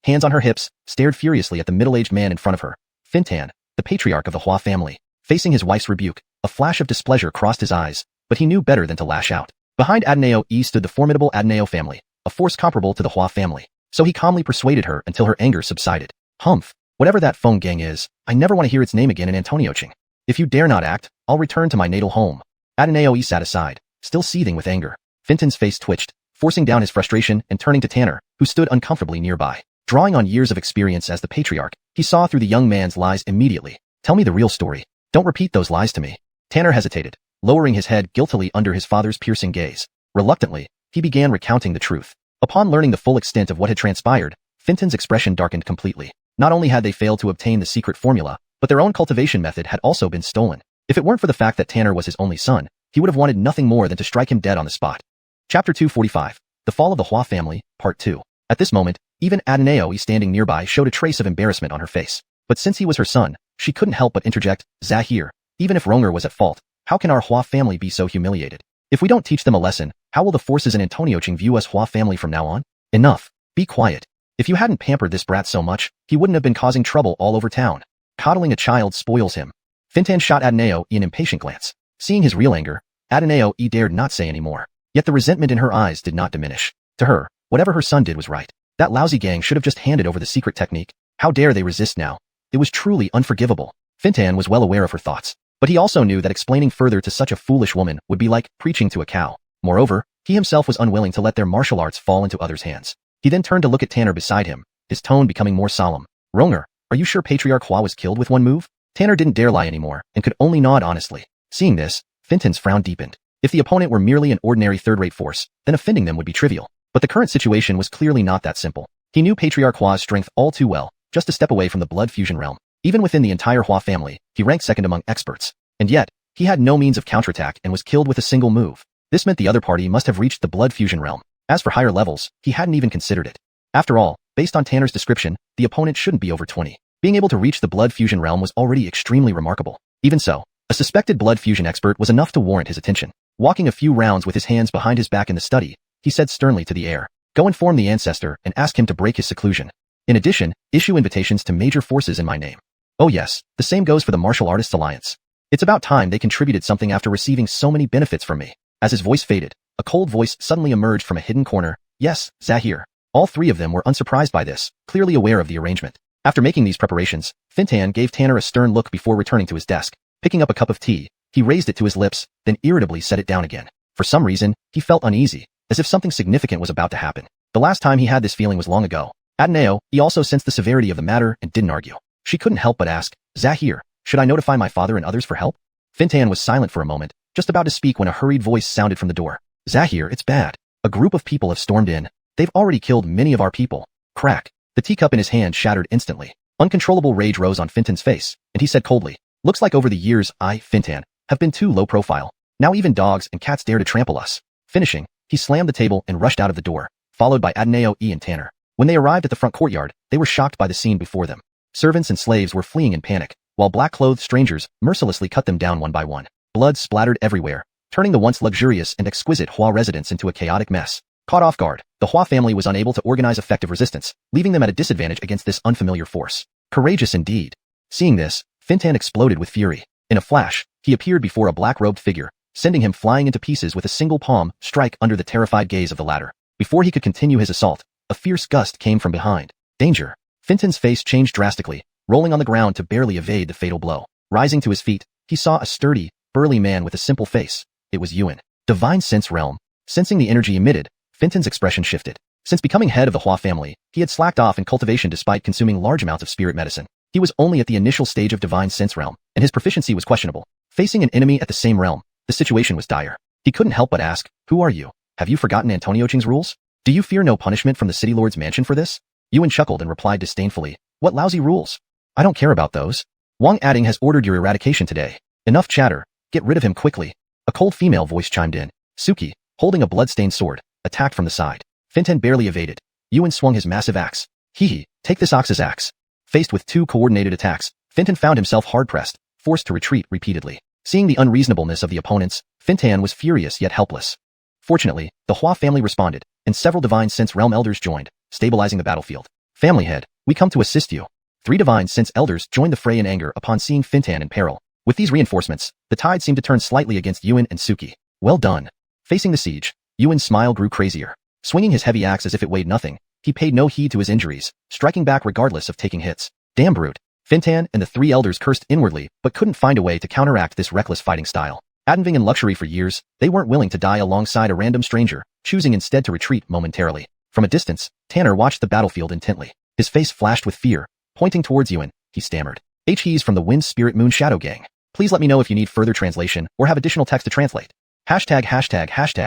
hands on her hips, stared furiously at the middle-aged man in front of her. Fintan, the patriarch of the Hua family. Facing his wife's rebuke, a flash of displeasure crossed his eyes, but he knew better than to lash out. Behind Adenao stood the formidable Adenao family, a force comparable to the Hua family. So he calmly persuaded her until her anger subsided. Humph, whatever that Feng gang is, I never want to hear its name again in Antonioching. If you dare not act, I'll return to my natal home. Adenao sat aside, still seething with anger. Fintan's face twitched, forcing down his frustration and turning to Tanner, who stood uncomfortably nearby. Drawing on years of experience as the patriarch, he saw through the young man's lies immediately. Tell me the real story. Don't repeat those lies to me. Tanner hesitated, lowering his head guiltily under his father's piercing gaze. Reluctantly, he began recounting the truth. Upon learning the full extent of what had transpired, Fintan's expression darkened completely. Not only had they failed to obtain the secret formula, but their own cultivation method had also been stolen. If it weren't for the fact that Tanner was his only son, he would have wanted nothing more than to strike him dead on the spot. Chapter 245. The Fall of the Hua Family, Part 2. At this moment, even Adenao standing nearby showed a trace of embarrassment on her face. But since he was her son, she couldn't help but interject, Zahir, even if Ronger was at fault, how can our Hua family be so humiliated? If we don't teach them a lesson, how will the forces in Antonioching view us Hua family from now on? Enough. Be quiet. If you hadn't pampered this brat so much, he wouldn't have been causing trouble all over town. Coddling a child spoils him. Fintan shot Adenao an impatient glance. Seeing his real anger, Adenao dared not say any more. Yet the resentment in her eyes did not diminish. To her, whatever her son did was right. That lousy gang should have just handed over the secret technique. How dare they resist now? It was truly unforgivable. Fintan was well aware of her thoughts, but he also knew that explaining further to such a foolish woman would be like preaching to a cow. Moreover, he himself was unwilling to let their martial arts fall into others' hands. He then turned to look at Tanner beside him, his tone becoming more solemn. Ronger, are you sure Patriarch Hua was killed with one move? Tanner didn't dare lie anymore and could only nod honestly. Seeing this, Fintan's frown deepened. If the opponent were merely an ordinary third-rate force, then offending them would be trivial. But the current situation was clearly not that simple. He knew Patriarch Hua's strength all too well, just a step away from the blood fusion realm. Even within the entire Hua family, he ranked second among experts. And yet, he had no means of counterattack and was killed with a single move. This meant the other party must have reached the blood fusion realm. As for higher levels, he hadn't even considered it. After all, based on Tanner's description, the opponent shouldn't be over 20. Being able to reach the blood fusion realm was already extremely remarkable. Even so, a suspected blood fusion expert was enough to warrant his attention. Walking a few rounds with his hands behind his back in the study, he said sternly to the heir, "Go inform the ancestor and ask him to break his seclusion. In addition, issue invitations to major forces in my name. Oh yes, the same goes for the Martial Artists Alliance. It's about time they contributed something after receiving so many benefits from me." As his voice faded, a cold voice suddenly emerged from a hidden corner. Yes, Zahir. All three of them were unsurprised by this, clearly aware of the arrangement. After making these preparations, Fintan gave Tanner a stern look before returning to his desk. Picking up a cup of tea, he raised it to his lips, then irritably set it down again. For some reason, he felt uneasy, as if something significant was about to happen. The last time he had this feeling was long ago. Adenao, he also sensed the severity of the matter and didn't argue. She couldn't help but ask, Zahir, should I notify my father and others for help? Fintan was silent for a moment, just about to speak when a hurried voice sounded from the door. Zahir, it's bad. A group of people have stormed in. They've already killed many of our people. Crack. The teacup in his hand shattered instantly. Uncontrollable rage rose on Fintan's face, and he said coldly, "Looks like over the years I, Fintan, have been too low profile. Now even dogs and cats dare to trample us." Finishing, he slammed the table and rushed out of the door, followed by Adenao and Tanner. When they arrived at the front courtyard, they were shocked by the scene before them. Servants and slaves were fleeing in panic, while black-clothed strangers mercilessly cut them down one by one. Blood splattered everywhere, turning the once luxurious and exquisite Hua residence into a chaotic mess. Caught off guard, the Hua family was unable to organize effective resistance, leaving them at a disadvantage against this unfamiliar force. Courageous indeed. Seeing this, Fintan exploded with fury. In a flash, he appeared before a black-robed figure, sending him flying into pieces with a single palm strike under the terrified gaze of the latter. Before he could continue his assault, a fierce gust came from behind. Danger! Fintan's face changed drastically, rolling on the ground to barely evade the fatal blow. Rising to his feet, he saw a sturdy, burly man with a simple face. It was Yuan. Divine Sense Realm. Sensing the energy emitted, Fintan's expression shifted. Since becoming head of the Hua family, he had slacked off in cultivation despite consuming large amounts of spirit medicine. He was only at the initial stage of Divine Sense Realm, and his proficiency was questionable. Facing an enemy at the same realm, the situation was dire. He couldn't help but ask, "Who are you? Have you forgotten Antonio Ching's rules? Do you fear no punishment from the city lord's mansion for this?" Yuan chuckled and replied disdainfully, "What lousy rules? I don't care about those. Wang Adding has ordered your eradication today. Enough chatter, get rid of him quickly." A cold female voice chimed in. Suki, holding a blood-stained sword, attacked from the side. Fintan barely evaded. Yuan swung his massive axe. Hee, take this ox's axe. Faced with two coordinated attacks, Fintan found himself hard-pressed, forced to retreat repeatedly. Seeing the unreasonableness of the opponents, Fintan was furious yet helpless. Fortunately, the Hua family responded, and several Divine Sense Realm elders joined, stabilizing the battlefield. "Family head, we come to assist you." 3 Divine Sense elders joined the fray in anger upon seeing Fintan in peril. With these reinforcements, the tide seemed to turn slightly against Yuan and Suki. Well done. Facing the siege, Yuan's smile grew crazier. Swinging his heavy axe as if it weighed nothing, he paid no heed to his injuries, striking back regardless of taking hits. Damn brute. Fintan and the 3 elders cursed inwardly, but couldn't find a way to counteract this reckless fighting style. Adventing in luxury for years, they weren't willing to die alongside a random stranger, choosing instead to retreat momentarily. From a distance, Tanner watched the battlefield intently. His face flashed with fear. Pointing towards Yuan, he stammered. He's from the Wind Spirit Moon Shadow Gang. Please let me know if you need further translation or have additional text to translate. #####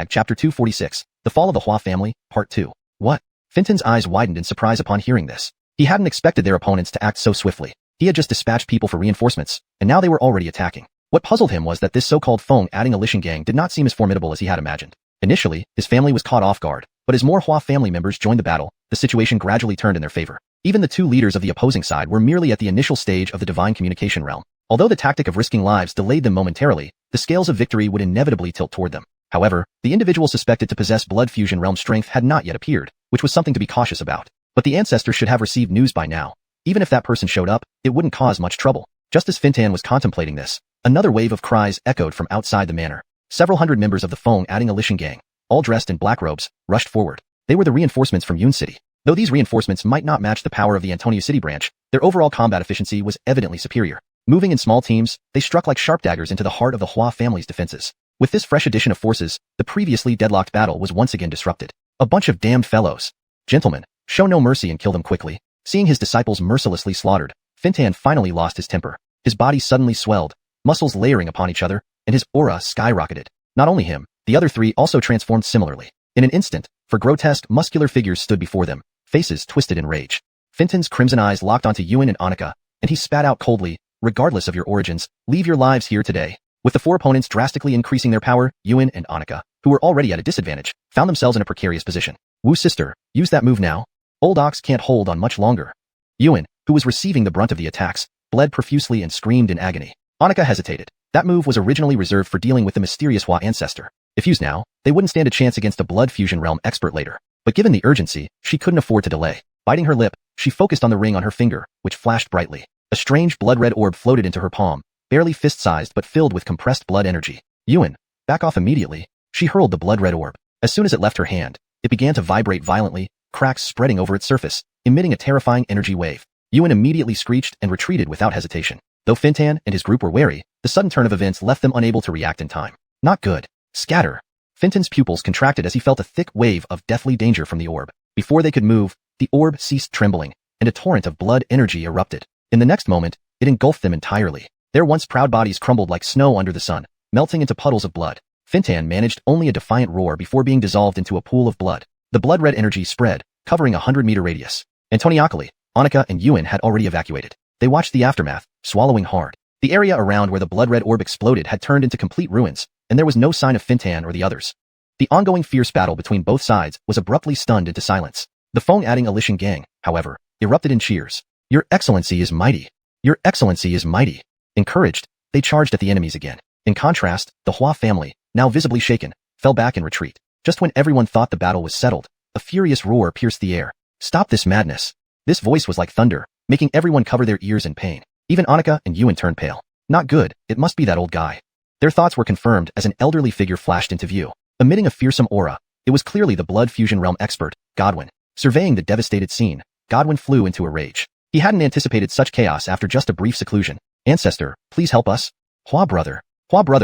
Chapter 246, The Fall of the Hua Family, Part 2. What? Fintan's eyes widened in surprise upon hearing this. He hadn't expected their opponents to act so swiftly. He had just dispatched people for reinforcements, and now they were already attacking. What puzzled him was that this so-called Feng adding a xiuxian gang did not seem as formidable as he had imagined. Initially, his family was caught off guard, but as more Hua family members joined the battle, the situation gradually turned in their favor. Even the 2 leaders of the opposing side were merely at the initial stage of the divine communication realm. Although the tactic of risking lives delayed them momentarily, the scales of victory would inevitably tilt toward them. However, the individual suspected to possess blood fusion realm strength had not yet appeared, which was something to be cautious about. But the ancestor should have received news by now. Even if that person showed up, it wouldn't cause much trouble. Just as Fintan was contemplating this, another wave of cries echoed from outside the manor. Several hundred members of the Feng adding a xiuxian gang, all dressed in black robes, rushed forward. They were the reinforcements from Yun City. Though these reinforcements might not match the power of the Antonio City branch, their overall combat efficiency was evidently superior. Moving in small teams, they struck like sharp daggers into the heart of the Hua family's defenses. With this fresh addition of forces, the previously deadlocked battle was once again disrupted. A bunch of damned fellows. Gentlemen, show no mercy and kill them quickly. Seeing his disciples mercilessly slaughtered, Fintan finally lost his temper. His body suddenly swelled, muscles layering upon each other, and his aura skyrocketed. Not only him, the other 3 also transformed similarly. In an instant, 4 grotesque, muscular figures stood before them, faces twisted in rage. Fintan's crimson eyes locked onto Yuan and Annika, and he spat out coldly, "Regardless of your origins, leave your lives here today." With the 4 opponents drastically increasing their power, Yuan and Annika, who were already at a disadvantage, found themselves in a precarious position. "Wu sister, use that move now. Old Ox can't hold on much longer." Yuan, who was receiving the brunt of the attacks, bled profusely and screamed in agony. Annika hesitated. That move was originally reserved for dealing with the mysterious Hua ancestor. If used now, they wouldn't stand a chance against a blood fusion realm expert later. But given the urgency, she couldn't afford to delay. Biting her lip, she focused on the ring on her finger, which flashed brightly. A strange blood-red orb floated into her palm, barely fist-sized but filled with compressed blood energy. "Yuan, back off immediately." She hurled the blood-red orb. As soon as it left her hand, it began to vibrate violently, cracks spreading over its surface, emitting a terrifying energy wave. Yuan immediately screeched and retreated without hesitation. Though Fintan and his group were wary, the sudden turn of events left them unable to react in time. Not good. Scatter. Fintan's pupils contracted as he felt a thick wave of deathly danger from the orb. Before they could move, the orb ceased trembling, and a torrent of blood energy erupted. In the next moment, it engulfed them entirely. Their once proud bodies crumbled like snow under the sun, melting into puddles of blood. Fintan managed only a defiant roar before being dissolved into a pool of blood. The blood-red energy spread, covering a 100-meter radius. Antoniakali, Annika and Yuan had already evacuated. They watched the aftermath, swallowing hard. The area around where the blood-red orb exploded had turned into complete ruins, and there was no sign of Fintan or the others. The ongoing fierce battle between both sides was abruptly stunned into silence. The Feng adding a xiuxian gang, however, erupted in cheers. "Your Excellency is mighty. Your Excellency is mighty." Encouraged, they charged at the enemies again. In contrast, the Hua family, now visibly shaken, fell back in retreat. Just when everyone thought the battle was settled, a furious roar pierced the air. "Stop this madness." This voice was like thunder, making everyone cover their ears in pain. Even Annika and Yuan turned pale. Not good, it must be that old guy. Their thoughts were confirmed as an elderly figure flashed into view. Emitting a fearsome aura, it was clearly the blood fusion realm expert, Godwin. Surveying the devastated scene, Godwin flew into a rage. He hadn't anticipated such chaos after just a brief seclusion. Ancestor, please help us. Hua brother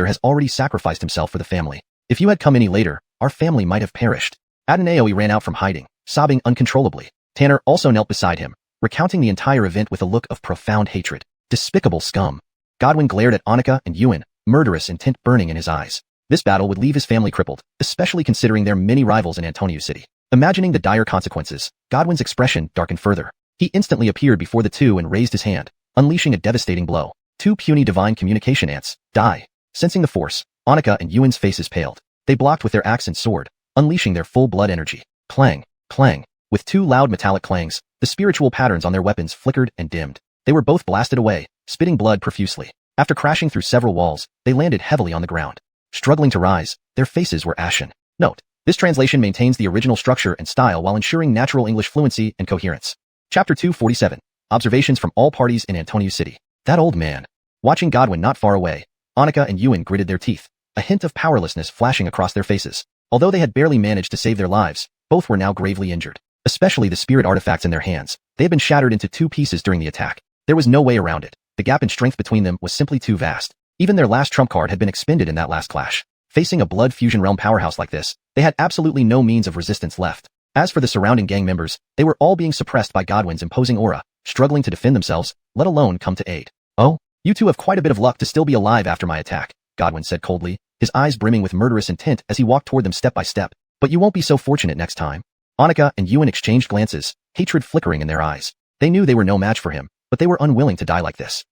has already sacrificed himself for the family. If you had come any later, our family might have perished. Adanaoi ran out from hiding, sobbing uncontrollably. Tanner also knelt beside him, recounting the entire event with a look of profound hatred. Despicable scum. Godwin glared at Annika and Yuan, murderous intent burning in his eyes. This battle would leave his family crippled, especially considering their many rivals in Antonio City. Imagining the dire consequences, Godwin's expression darkened further. He instantly appeared before the two and raised his hand, unleashing a devastating blow. Two puny divine communication ants, die. Sensing the force, Annika and Yuan's faces paled. They blocked with their axe and sword, unleashing their full blood energy. Clang, clang. With two loud metallic clangs, the spiritual patterns on their weapons flickered and dimmed. They were both blasted away, spitting blood profusely. After crashing through several walls, they landed heavily on the ground. Struggling to rise, their faces were ashen. Note: this translation maintains the original structure and style while ensuring natural English fluency and coherence. Chapter 247. Observations from all parties in Antonio City. That old man. Watching Godwin not far away, Annika and Yuan gritted their teeth, a hint of powerlessness flashing across their faces. Although they had barely managed to save their lives, both were now gravely injured. Especially the spirit artifacts in their hands. They had been shattered into two pieces during the attack. There was no way around it. The gap in strength between them was simply too vast. Even their last trump card had been expended in that last clash. Facing a blood fusion realm powerhouse like this, they had absolutely no means of resistance left. As for the surrounding gang members, they were all being suppressed by Godwin's imposing aura, struggling to defend themselves, let alone come to aid. Oh, you two have quite a bit of luck to still be alive after my attack, Godwin said coldly, his eyes brimming with murderous intent as he walked toward them step by step. But you won't be so fortunate next time. Annika and Yuan exchanged glances, hatred flickering in their eyes. They knew they were no match for him, but they were unwilling to die like this.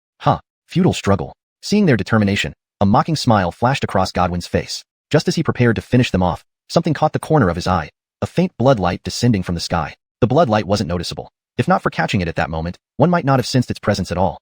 Futile struggle. Seeing their determination, a mocking smile flashed across Godwin's face. Just as he prepared to finish them off, something caught the corner of his eye, a faint blood light descending from the sky. The blood light wasn't noticeable. If not for catching it at that moment, one might not have sensed its presence at all.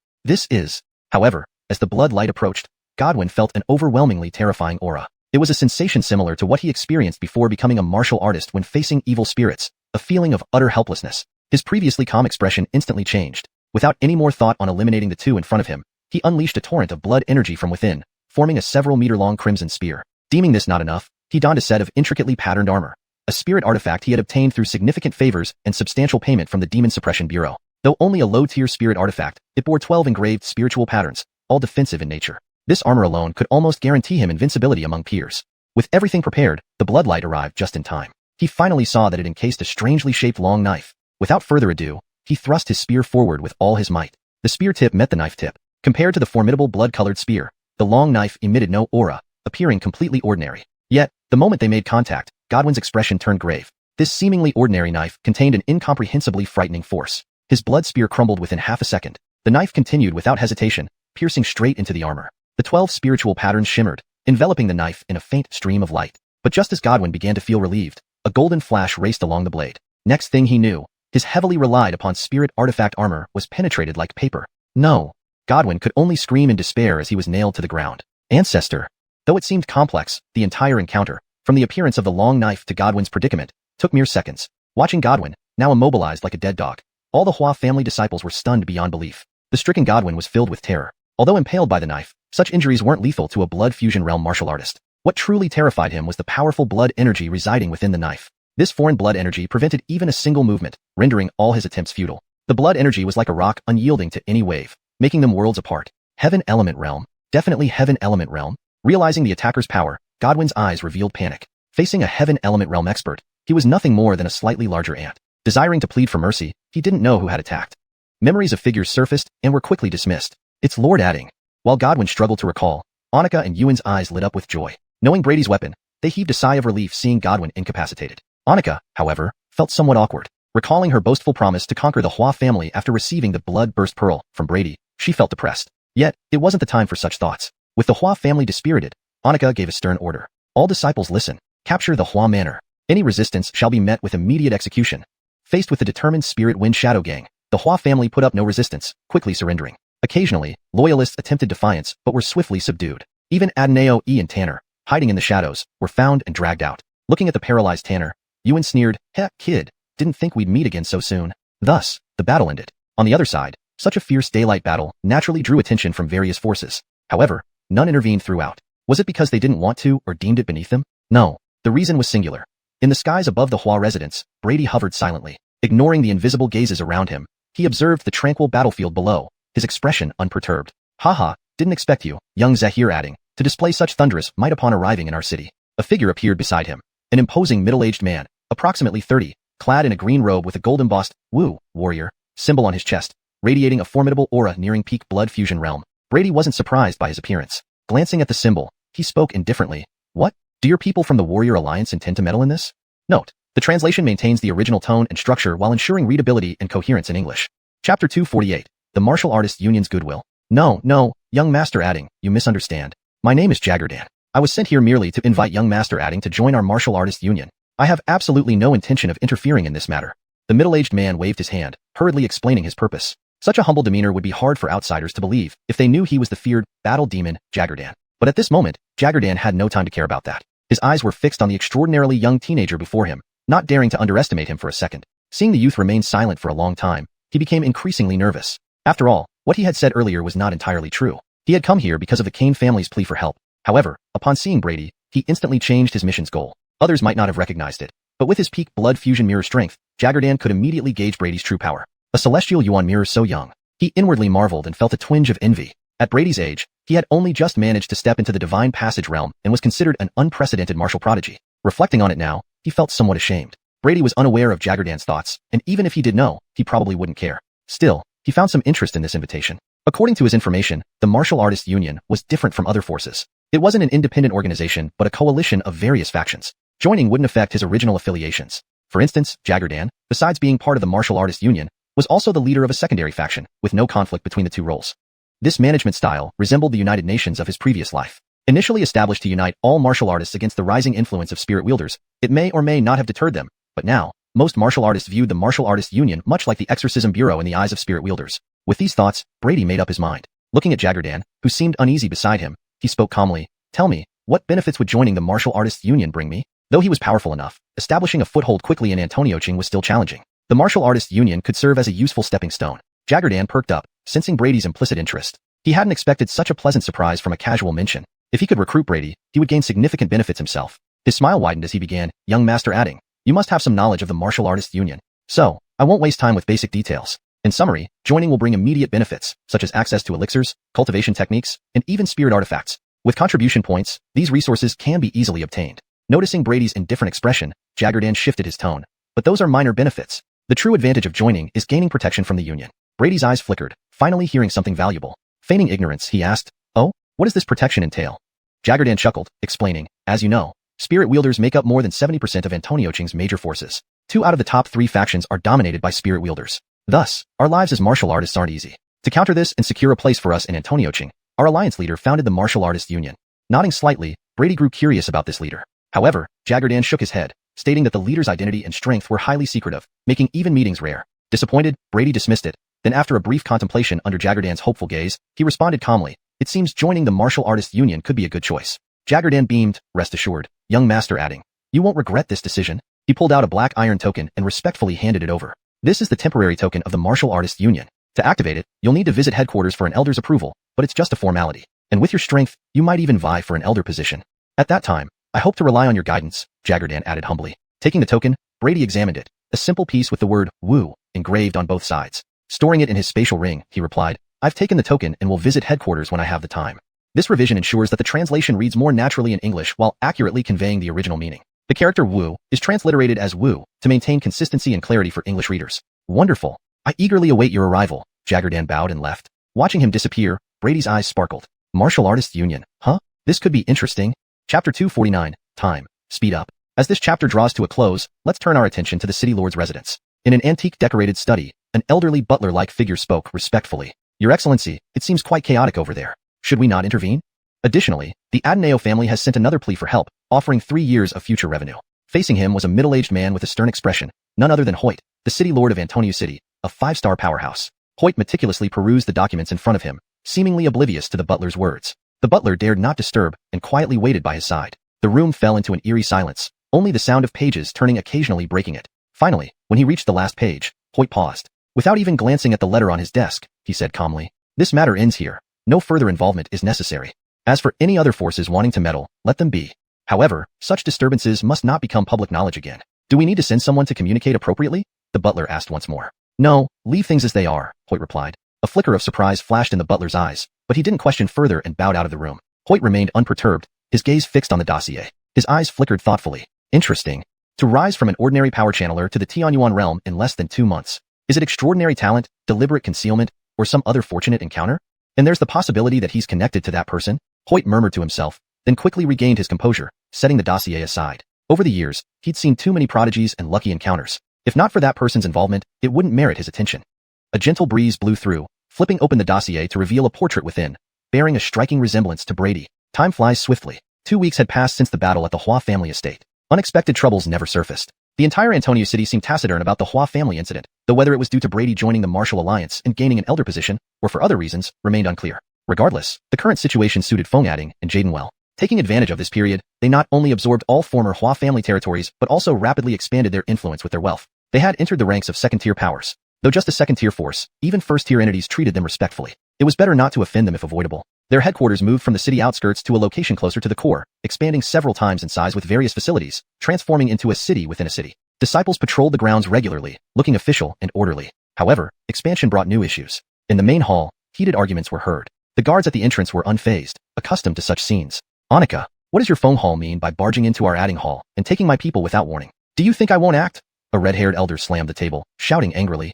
However, as the blood light approached, Godwin felt an overwhelmingly terrifying aura. It was a sensation similar to what he experienced before becoming a martial artist when facing evil spirits, a feeling of utter helplessness. His previously calm expression instantly changed. Without any more thought on eliminating the two in front of him, he unleashed a torrent of blood energy from within, forming a several-meter-long crimson spear. Deeming this not enough, he donned a set of intricately patterned armor, a spirit artifact he had obtained through significant favors and substantial payment from the Demon Suppression Bureau. Though only a low-tier spirit artifact, it bore 12 engraved spiritual patterns, all defensive in nature. This armor alone could almost guarantee him invincibility among peers. With everything prepared, the bloodlight arrived just in time. He finally saw that it encased a strangely shaped long knife. Without further ado, he thrust his spear forward with all his might. The spear tip met the knife tip. Compared to the formidable blood-colored spear, the long knife emitted no aura, appearing completely ordinary. Yet, the moment they made contact, Godwin's expression turned grave. This seemingly ordinary knife contained an incomprehensibly frightening force. His blood spear crumbled within half a second. The knife continued without hesitation, piercing straight into the armor. The 12 spiritual patterns shimmered, enveloping the knife in a faint stream of light. But just as Godwin began to feel relieved, a golden flash raced along the blade. Next thing he knew, his heavily relied upon spirit artifact armor was penetrated like paper. No. Godwin could only scream in despair as he was nailed to the ground. Ancestor. Though it seemed complex, the entire encounter, from the appearance of the long knife to Godwin's predicament, took mere seconds. Watching Godwin, now immobilized like a dead dog, all the Hua family disciples were stunned beyond belief. The stricken Godwin was filled with terror. Although impaled by the knife, such injuries weren't lethal to a blood fusion realm martial artist. What truly terrified him was the powerful blood energy residing within the knife. This foreign blood energy prevented even a single movement, rendering all his attempts futile. The blood energy was like a rock unyielding to any wave, making them worlds apart. Heaven element realm. Definitely heaven element realm. Realizing the attacker's power, Godwin's eyes revealed panic. Facing a heaven element realm expert, he was nothing more than a slightly larger ant. Desiring to plead for mercy, he didn't know who had attacked. Memories of figures surfaced and were quickly dismissed. It's Lord Adding. While Godwin struggled to recall, Annika and Yuan's eyes lit up with joy. Knowing Brady's weapon, they heaved a sigh of relief seeing Godwin incapacitated. Annika, however, felt somewhat awkward. Recalling her boastful promise to conquer the Hua family after receiving the blood-burst pearl from Brady, she felt depressed. Yet, it wasn't the time for such thoughts. With the Hua family dispirited, Annika gave a stern order. All disciples listen. Capture the Hua Manor. Any resistance shall be met with immediate execution. Faced with the determined Spirit Wind Shadow Gang, the Hua family put up no resistance, quickly surrendering. Occasionally, loyalists attempted defiance but were swiftly subdued. Even Adenao E and Tanner, hiding in the shadows, were found and dragged out. Looking at the paralyzed Tanner, Yuan sneered, "Heh, kid, didn't think we'd meet again so soon." Thus, the battle ended. On the other side, such a fierce daylight battle naturally drew attention from various forces. However, none intervened throughout. Was it because they didn't want to or deemed it beneath them? No, the reason was singular. In the skies above the Hua residence, Brady hovered silently. Ignoring the invisible gazes around him, he observed the tranquil battlefield below, his expression unperturbed. Haha, didn't expect you, young Zahir, adding, to display such thunderous might upon arriving in our city. A figure appeared beside him. An imposing middle-aged man, approximately 30, clad in a green robe with a gold-embossed Wu warrior symbol on his chest, radiating a formidable aura nearing peak blood fusion realm. Brady wasn't surprised by his appearance. Glancing at the symbol, he spoke indifferently. What? Do your people from the Warrior Alliance intend to meddle in this? Note, the translation maintains the original tone and structure while ensuring readability and coherence in English. Chapter 248. The Martial Artists Union's Goodwill. No, young master, adding, you misunderstand. My name is Jaggerdan. I was sent here merely to invite young master, adding, to join our Martial Artists Union. I have absolutely no intention of interfering in this matter. The middle-aged man waved his hand, hurriedly explaining his purpose. Such a humble demeanor would be hard for outsiders to believe if they knew he was the feared battle demon, Jaggerdan. But at this moment, Jaggerdan had no time to care about that. His eyes were fixed on the extraordinarily young teenager before him, not daring to underestimate him for a second. Seeing the youth remain silent for a long time, he became increasingly nervous. After all, what he had said earlier was not entirely true. He had come here because of the Kane family's plea for help. However, upon seeing Brady, he instantly changed his mission's goal. Others might not have recognized it, but with his peak blood fusion mirror strength, Jaggerdan could immediately gauge Brady's true power. A celestial yuan mirror so young. He inwardly marveled and felt a twinge of envy. At Brady's age, he had only just managed to step into the divine passage realm and was considered an unprecedented martial prodigy. Reflecting on it now, he felt somewhat ashamed. Brady was unaware of Jaggerdan's thoughts, and even if he did know, he probably wouldn't care. Still, he found some interest in this invitation. According to his information, the Martial Artists Union was different from other forces. It wasn't an independent organization but a coalition of various factions. Joining wouldn't affect his original affiliations. For instance, Jaggerdan, besides being part of the Martial Artists Union, was also the leader of a secondary faction, with no conflict between the two roles. This management style resembled the United Nations of his previous life. Initially established to unite all martial artists against the rising influence of spirit wielders, it may or may not have deterred them, but now, most martial artists viewed the Martial Artists Union much like the Exorcism Bureau in the eyes of spirit wielders. With these thoughts, Brady made up his mind. Looking at Jaggerdan, who seemed uneasy beside him, he spoke calmly. Tell me, what benefits would joining the Martial Artists Union bring me? Though he was powerful enough, establishing a foothold quickly in Antonioching was still challenging. The Martial Artists Union could serve as a useful stepping stone. Jaggerdan perked up, sensing Brady's implicit interest. He hadn't expected such a pleasant surprise from a casual mention. If he could recruit Brady, he would gain significant benefits himself. His smile widened as he began, young master, adding, you must have some knowledge of the Martial Artists Union. So, I won't waste time with basic details. In summary, joining will bring immediate benefits, such as access to elixirs, cultivation techniques, and even spirit artifacts. With contribution points, these resources can be easily obtained. Noticing Brady's indifferent expression, Jaggerdan shifted his tone. But those are minor benefits. The true advantage of joining is gaining protection from the Union. Brady's eyes flickered, finally hearing something valuable. Feigning ignorance, he asked, oh, what does this protection entail? Jaggerdan chuckled, explaining, as you know, spirit wielders make up more than 70% of Antonioching's major forces. 2 out of the top 3 factions are dominated by spirit wielders. Thus, our lives as martial artists aren't easy. To counter this and secure a place for us in Antonioching, our alliance leader founded the Martial Artists Union. Nodding slightly, Brady grew curious about this leader. However, Jaggerdan shook his head, stating that the leader's identity and strength were highly secretive, making even meetings rare. Disappointed, Brady dismissed it. Then after a brief contemplation under Jaggerdan's hopeful gaze, he responded calmly, it seems joining the Martial Artists Union could be a good choice. Jaggerdan beamed, rest assured, young master, adding, you won't regret this decision. He pulled out a black iron token and respectfully handed it over. This is the temporary token of the Martial Artists Union. To activate it, you'll need to visit headquarters for an elder's approval, but it's just a formality. And with your strength, you might even vie for an elder position. At that time, I hope to rely on your guidance, Jaggerdan added humbly. Taking the token, Brady examined it, a simple piece with the word, Wu, engraved on both sides. Storing it in his spatial ring, he replied, I've taken the token and will visit headquarters when I have the time. This revision ensures that the translation reads more naturally in English while accurately conveying the original meaning. The character Wu is transliterated as Wu to maintain consistency and clarity for English readers. Wonderful. I eagerly await your arrival. Jaggerdan bowed and left. Watching him disappear, Brady's eyes sparkled. Martial Artists Union, huh? This could be interesting. Chapter 249, Time. Speed up. As this chapter draws to a close, let's turn our attention to the city lord's residence. In an antique decorated study, an elderly butler-like figure spoke respectfully. Your Excellency, it seems quite chaotic over there. Should we not intervene? Additionally, the Adeneo family has sent another plea for help, offering 3 years of future revenue. Facing him was a middle-aged man with a stern expression, none other than Hoyt, the city lord of Antonio City, a 5-star powerhouse. Hoyt meticulously perused the documents in front of him, seemingly oblivious to the butler's words. The butler dared not disturb and quietly waited by his side. The room fell into an eerie silence, only the sound of pages turning occasionally breaking it. Finally, when he reached the last page, Hoyt paused. Without even glancing at the letter on his desk, he said calmly, this matter ends here. No further involvement is necessary. As for any other forces wanting to meddle, let them be. However, such disturbances must not become public knowledge again. Do we need to send someone to communicate appropriately? The butler asked once more. No, leave things as they are, Hoyt replied. A flicker of surprise flashed in the butler's eyes, but he didn't question further and bowed out of the room. Hoyt remained unperturbed, his gaze fixed on the dossier. His eyes flickered thoughtfully. Interesting. To rise from an ordinary power channeler to the xuanhuan realm in less than 2 months. Is it extraordinary talent, deliberate concealment, or some other fortunate encounter? And there's the possibility that he's connected to that person? Hoyt murmured to himself, then quickly regained his composure, setting the dossier aside. Over the years, he'd seen too many prodigies and lucky encounters. If not for that person's involvement, it wouldn't merit his attention. A gentle breeze blew through, flipping open the dossier to reveal a portrait within, bearing a striking resemblance to Brady. Time flies swiftly. 2 weeks had passed since the battle at the Hua family estate. Unexpected troubles never surfaced. The entire Antonio city seemed taciturn about the Hua family incident, though whether it was due to Brady joining the martial alliance and gaining an elder position, or for other reasons, remained unclear. Regardless, the current situation suited Feng Adding and Jaden well. Taking advantage of this period, they not only absorbed all former Hua family territories but also rapidly expanded their influence with their wealth. They had entered the ranks of second-tier powers. Though just a second-tier force, even first-tier entities treated them respectfully. It was better not to offend them if avoidable. Their headquarters moved from the city outskirts to a location closer to the core, expanding several times in size with various facilities, transforming into a city within a city. Disciples patrolled the grounds regularly, looking official and orderly. However, expansion brought new issues. In the main hall, heated arguments were heard. The guards at the entrance were unfazed, accustomed to such scenes. Annika, what does your phone hall mean by barging into our adding hall and taking my people without warning? Do you think I won't act? A red-haired elder slammed the table, shouting angrily.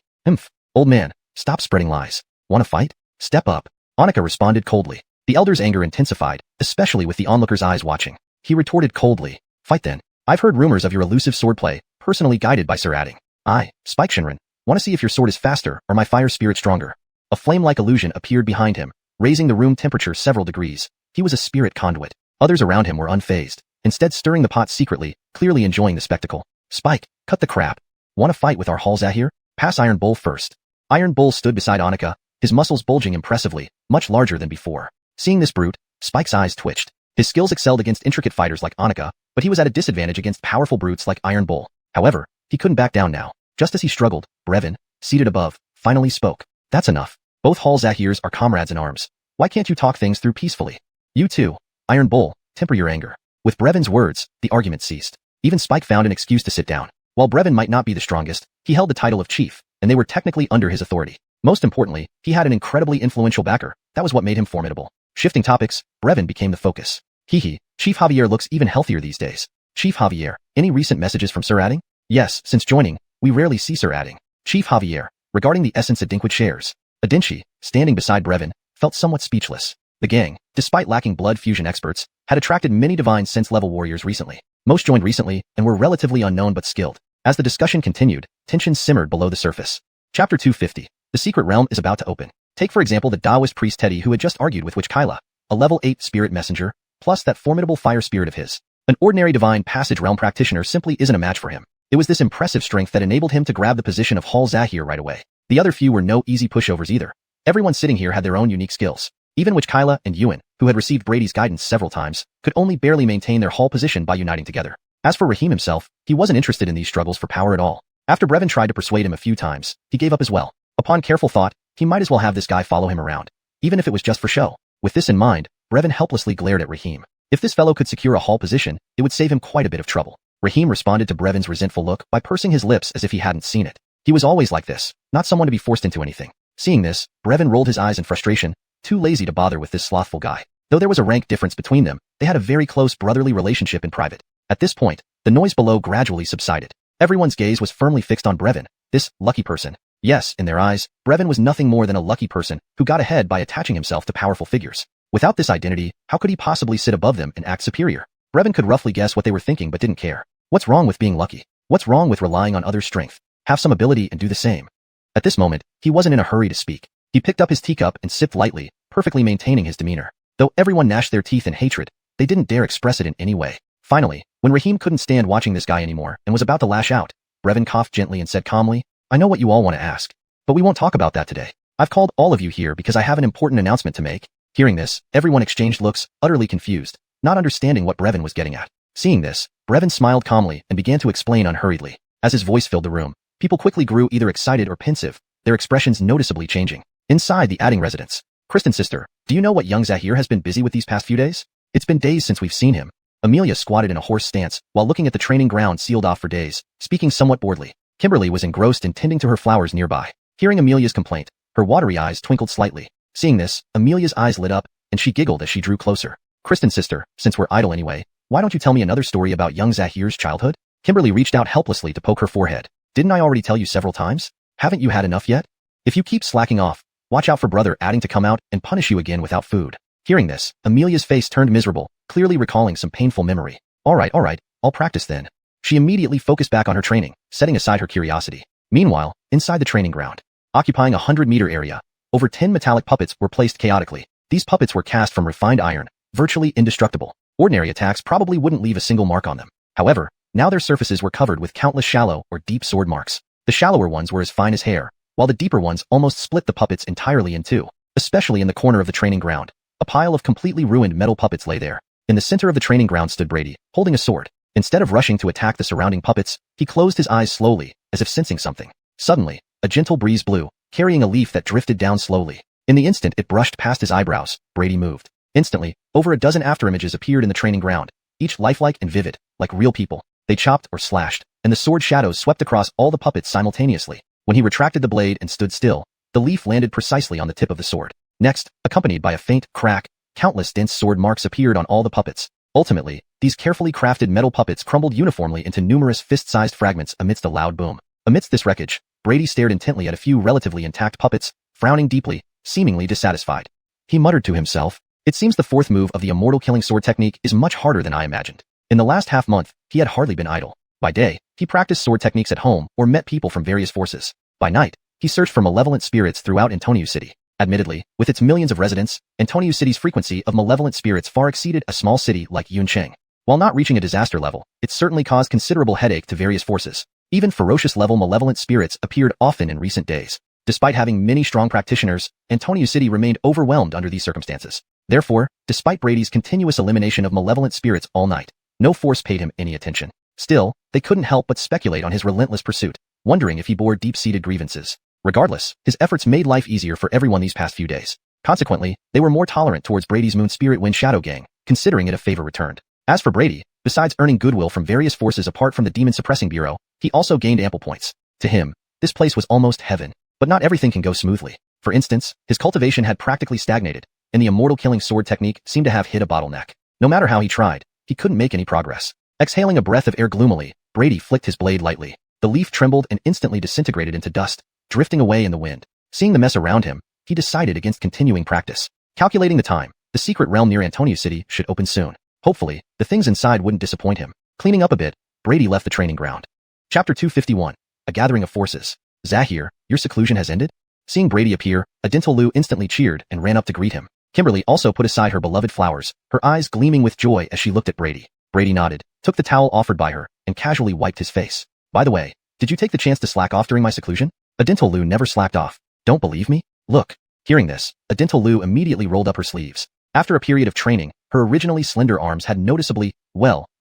Old man, stop spreading lies. Want to fight? Step up. Annika responded coldly. The elder's anger intensified, especially with the onlooker's eyes watching. He retorted coldly. Fight then. I've heard rumors of your elusive swordplay, personally guided by Sir Adding. I, Spike Shinran, want to see if your sword is faster or my fire spirit stronger. A flame-like illusion appeared behind him, raising the room temperature several degrees. He was a spirit conduit. Others around him were unfazed, instead stirring the pot secretly, clearly enjoying the spectacle. Spike, cut the crap. Want to fight with our Hall Zahir? Pass Iron Bull first. Iron Bull stood beside Annika, his muscles bulging impressively, much larger than before. Seeing this brute, Spike's eyes twitched. His skills excelled against intricate fighters like Annika, but he was at a disadvantage against powerful brutes like Iron Bull. However, he couldn't back down now. Just as he struggled, Brevin, seated above, finally spoke. That's enough. Both Hall Zahirs are comrades in arms. Why can't you talk things through peacefully? You too, Iron Bull, temper your anger. With Brevin's words, the argument ceased. Even Spike found an excuse to sit down. While Brevin might not be the strongest, he held the title of chief, and they were technically under his authority. Most importantly, he had an incredibly influential backer. That was what made him formidable. Shifting topics, Brevin became the focus. Hee, Chief Javier looks even healthier these days. Chief Javier, any recent messages from Sir Adding? Yes, since joining, we rarely see Sir Adding. Chief Javier, regarding the essence Adinquid shares. Adinchi, standing beside Brevin, felt somewhat speechless. The gang, despite lacking blood fusion experts, had attracted many divine sense level warriors recently. Most joined recently and were relatively unknown but skilled. As the discussion continued, tension simmered below the surface. Chapter 250. The secret realm is about to open. Take for example the Taoist priest Teddy who had just argued with Witch Kyla, a level 8 spirit messenger, plus that formidable fire spirit of his. An ordinary divine passage realm practitioner simply isn't a match for him. It was this impressive strength that enabled him to grab the position of Hall Zahir right away. The other few were no easy pushovers either. Everyone sitting here had their own unique skills. Even Witch Kyla and Ewan, who had received Brady's guidance several times, could only barely maintain their hall position by uniting together. As for Rahim himself, he wasn't interested in these struggles for power at all. After Brevin tried to persuade him a few times, he gave up as well. Upon careful thought, he might as well have this guy follow him around, even if it was just for show. With this in mind, Brevin helplessly glared at Rahim. If this fellow could secure a hall position, it would save him quite a bit of trouble. Rahim responded to Brevin's resentful look by pursing his lips as if he hadn't seen it. He was always like this, not someone to be forced into anything. Seeing this, Brevin rolled his eyes in frustration, too lazy to bother with this slothful guy. Though there was a rank difference between them, they had a very close brotherly relationship in private. At this point, the noise below gradually subsided. Everyone's gaze was firmly fixed on Brevin, this lucky person. Yes, in their eyes, Brevin was nothing more than a lucky person who got ahead by attaching himself to powerful figures. Without this identity, how could he possibly sit above them and act superior? Brevin could roughly guess what they were thinking but didn't care. What's wrong with being lucky? What's wrong with relying on others' strength? Have some ability and do the same. At this moment, he wasn't in a hurry to speak. He picked up his teacup and sipped lightly, perfectly maintaining his demeanor. Though everyone gnashed their teeth in hatred, they didn't dare express it in any way. Finally, when Rahim couldn't stand watching this guy anymore and was about to lash out, Brevin coughed gently and said calmly, I know what you all want to ask, but we won't talk about that today. I've called all of you here because I have an important announcement to make. Hearing this, everyone exchanged looks, utterly confused, not understanding what Brevin was getting at. Seeing this, Brevin smiled calmly and began to explain unhurriedly. As his voice filled the room, people quickly grew either excited or pensive, their expressions noticeably changing. Inside the adding residence, Kristen sister, do you know what young Zahir has been busy with these past few days? It's been days since we've seen him. Amelia squatted in a horse stance while looking at the training ground sealed off for days, speaking somewhat boredly. Kimberly was engrossed in tending to her flowers nearby. Hearing Amelia's complaint, her watery eyes twinkled slightly. Seeing this, Amelia's eyes lit up, and she giggled as she drew closer. Kristen sister, since we're idle anyway, why don't you tell me another story about young Zahir's childhood? Kimberly reached out helplessly to poke her forehead. Didn't I already tell you several times? Haven't you had enough yet? If you keep slacking off, watch out for brother adding to come out and punish you again without food. Hearing this, Amelia's face turned miserable, clearly recalling some painful memory. Alright, I'll practice then. She immediately focused back on her training, setting aside her curiosity. Meanwhile, inside the training ground, occupying a 100-meter area, over 10 metallic puppets were placed chaotically. These puppets were cast from refined iron, virtually indestructible. Ordinary attacks probably wouldn't leave a single mark on them. However, now their surfaces were covered with countless shallow or deep sword marks. The shallower ones were as fine as hair, while the deeper ones almost split the puppets entirely in two. Especially in the corner of the training ground, a pile of completely ruined metal puppets lay there. In the center of the training ground stood Brady, holding a sword. Instead of rushing to attack the surrounding puppets, he closed his eyes slowly, as if sensing something. Suddenly, a gentle breeze blew, carrying a leaf that drifted down slowly. In the instant it brushed past his eyebrows, Brady moved. Instantly, over a dozen afterimages appeared in the training ground, each lifelike and vivid, like real people. They chopped or slashed, and the sword shadows swept across all the puppets simultaneously. When he retracted the blade and stood still, the leaf landed precisely on the tip of the sword. Next, accompanied by a faint crack, countless dense sword marks appeared on all the puppets. Ultimately, these carefully crafted metal puppets crumbled uniformly into numerous fist-sized fragments amidst a loud boom. Amidst this wreckage, Brady stared intently at a few relatively intact puppets, frowning deeply, seemingly dissatisfied. He muttered to himself, "It seems the fourth move of the immortal killing sword technique is much harder than I imagined." In the last half-month, he had hardly been idle. By day, he practiced sword techniques at home or met people from various forces. By night, he searched for malevolent spirits throughout Antonio City. Admittedly, with its millions of residents, Antonio City's frequency of malevolent spirits far exceeded a small city like Yuncheng. While not reaching a disaster level, it certainly caused considerable headache to various forces. Even ferocious-level malevolent spirits appeared often in recent days. Despite having many strong practitioners, Antonio City remained overwhelmed under these circumstances. Therefore, despite Brady's continuous elimination of malevolent spirits all night, no force paid him any attention. Still, they couldn't help but speculate on his relentless pursuit, wondering if he bore deep-seated grievances. Regardless, his efforts made life easier for everyone these past few days. Consequently, they were more tolerant towards Brady's Moon Spirit Wind Shadow Gang, considering it a favor returned. As for Brady, besides earning goodwill from various forces apart from the Demon Suppressing Bureau, he also gained ample points. To him, this place was almost heaven. But not everything can go smoothly. For instance, his cultivation had practically stagnated, and the immortal killing sword technique seemed to have hit a bottleneck. No matter how he tried, he couldn't make any progress. Exhaling a breath of air gloomily, Brady flicked his blade lightly. The leaf trembled and instantly disintegrated into dust, drifting away in the wind. Seeing the mess around him, he decided against continuing practice. Calculating the time, the secret realm near Antonio City should open soon. Hopefully, the things inside wouldn't disappoint him. Cleaning up a bit, Brady left the training ground. Chapter 251. A Gathering of Forces. Zahir, your seclusion has ended? Seeing Brady appear, Adintal Lu instantly cheered and ran up to greet him. Kimberly also put aside her beloved flowers, her eyes gleaming with joy as she looked at Brady. Brady nodded, took the towel offered by her, and casually wiped his face. By the way, did you take the chance to slack off during my seclusion? Adintal Lu never slacked off. Don't believe me? Look. Hearing this, Adintal Lu immediately rolled up her sleeves. After a period of training, her originally slender arms had noticeably,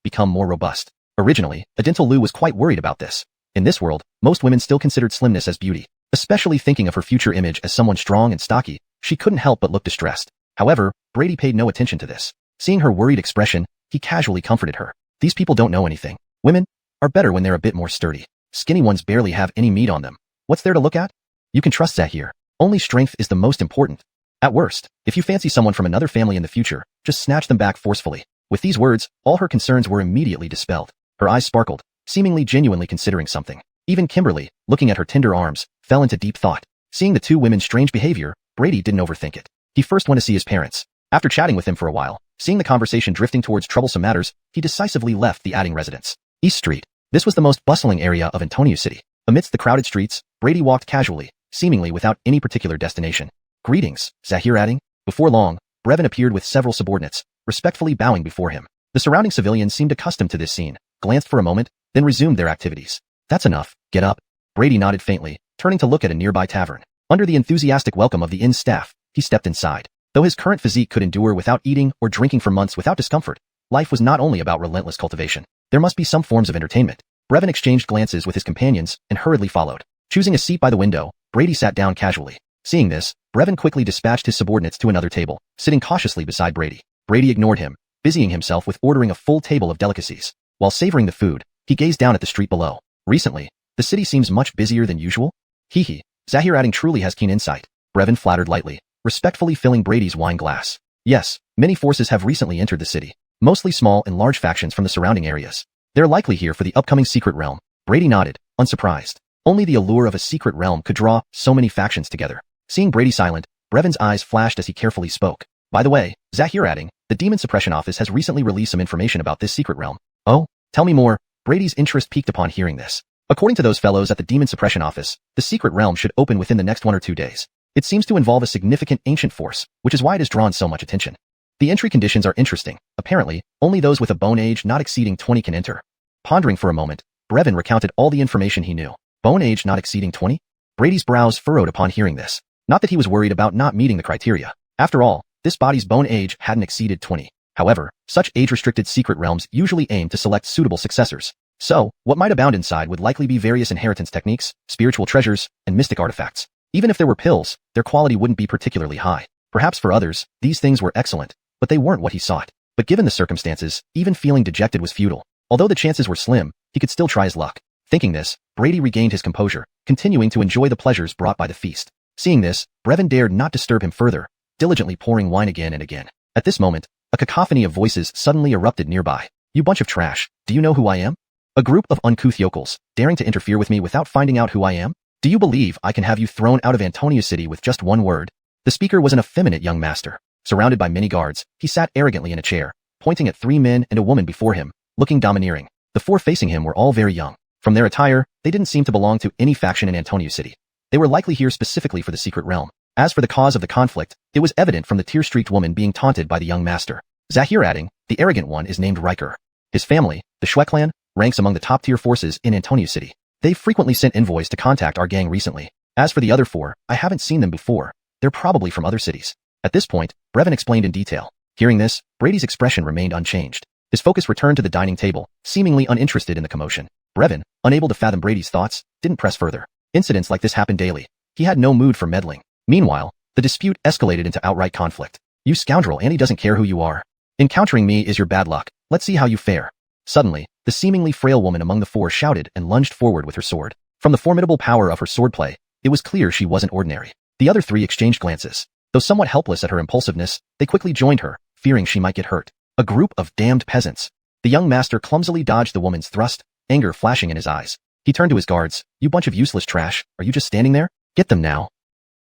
become more robust. Originally, Adintal Lu was quite worried about this. In this world, most women still considered slimness as beauty. Especially thinking of her future image as someone strong and stocky, she couldn't help but look distressed. However, Brady paid no attention to this. Seeing her worried expression, he casually comforted her. These people don't know anything. Women are better when they're a bit more sturdy. Skinny ones barely have any meat on them. What's there to look at? You can trust Zahir. Only strength is the most important. At worst, if you fancy someone from another family in the future, just snatch them back forcefully. With these words, all her concerns were immediately dispelled. Her eyes sparkled, seemingly genuinely considering something. Even Kimberly, looking at her tender arms, fell into deep thought. Seeing the two women's strange behavior, Brady didn't overthink it. He first went to see his parents. After chatting with them for a while, seeing the conversation drifting towards troublesome matters, he decisively left the adding residence. East Street. This was the most bustling area of Antonio City. Amidst the crowded streets, Brady walked casually, seemingly without any particular destination. Greetings, Zahir adding. Before long, Brevin appeared with several subordinates, respectfully bowing before him. The surrounding civilians seemed accustomed to this scene, glanced for a moment, then resumed their activities. That's enough, get up. Brady nodded faintly, turning to look at a nearby tavern. Under the enthusiastic welcome of the inn's staff, he stepped inside. Though his current physique could endure without eating or drinking for months without discomfort, life was not only about relentless cultivation. There must be some forms of entertainment. Brevin exchanged glances with his companions and hurriedly followed. Choosing a seat by the window, Brady sat down casually. Seeing this, Brevin quickly dispatched his subordinates to another table, sitting cautiously beside Brady. Brady ignored him, busying himself with ordering a full table of delicacies. While savoring the food, he gazed down at the street below. Recently, The city seems much busier than usual. Hee hee. Xuanhuan truly has keen insight. Brevin flattered lightly, respectfully filling Brady's wine glass. Yes, many forces have recently entered the city. Mostly small and large factions from the surrounding areas. They're likely here for the upcoming secret realm. Brady nodded, unsurprised. Only the allure of a secret realm could draw so many factions together. Seeing Brady silent, Brevin's eyes flashed as he carefully spoke. By the way, Xuanhuan, the Demon Suppression Office has recently released some information about this secret realm. Oh? Tell me more. Brady's interest peaked upon hearing this. According to those fellows at the Demon Suppression Office, the secret realm should open within the next 1 or 2 days. It seems to involve a significant ancient force, which is why it has drawn so much attention. The entry conditions are interesting. Apparently, only those with a bone age not exceeding 20 can enter. Pondering for a moment, Brevin recounted all the information he knew. Bone age not exceeding 20? Brady's brows furrowed upon hearing this. Not that he was worried about not meeting the criteria. After all, this body's bone age hadn't exceeded 20. However, such age-restricted secret realms usually aim to select suitable successors. So, what might abound inside would likely be various inheritance techniques, spiritual treasures, and mystic artifacts. Even if there were pills, their quality wouldn't be particularly high. Perhaps for others, these things were excellent, but they weren't what he sought. But given the circumstances, even feeling dejected was futile. Although the chances were slim, he could still try his luck. Thinking this, Brady regained his composure, continuing to enjoy the pleasures brought by the feast. Seeing this, Brevin dared not disturb him further, diligently pouring wine again and again. At this moment, a cacophony of voices suddenly erupted nearby. You bunch of trash, do you know who I am? A group of uncouth yokels, daring to interfere with me without finding out who I am? Do you believe I can have you thrown out of Antonia City with just one word? The speaker was an effeminate young master. Surrounded by many guards, he sat arrogantly in a chair, pointing at 3 men and a woman before him, looking domineering. The 4 facing him were all very young. From their attire, they didn't seem to belong to any faction in Antonia City. They were likely here specifically for the secret realm. As for the cause of the conflict, it was evident from the tear-streaked woman being taunted by the young master. Xuanhuan, the arrogant one, is named Riker. His family, the Xue clan, ranks among the top-tier forces in Antonia City. They've frequently sent envoys to contact our gang recently. As for the other 4, I haven't seen them before. They're probably from other cities. At this point, Brevin explained in detail. Hearing this, Brady's expression remained unchanged. His focus returned to the dining table, seemingly uninterested in the commotion. Brevin, unable to fathom Brady's thoughts, didn't press further. Incidents like this happened daily. He had no mood for meddling. Meanwhile, the dispute escalated into outright conflict. You scoundrel, Annie doesn't care who you are. Encountering me is your bad luck. Let's see how you fare. Suddenly, the seemingly frail woman among the 4 shouted and lunged forward with her sword. From the formidable power of her swordplay, it was clear she wasn't ordinary. The other 3 exchanged glances. Though somewhat helpless at her impulsiveness, they quickly joined her, fearing she might get hurt. A group of damned peasants. The young master clumsily dodged the woman's thrust, anger flashing in his eyes. He turned to his guards. You bunch of useless trash, are you just standing there? Get them now.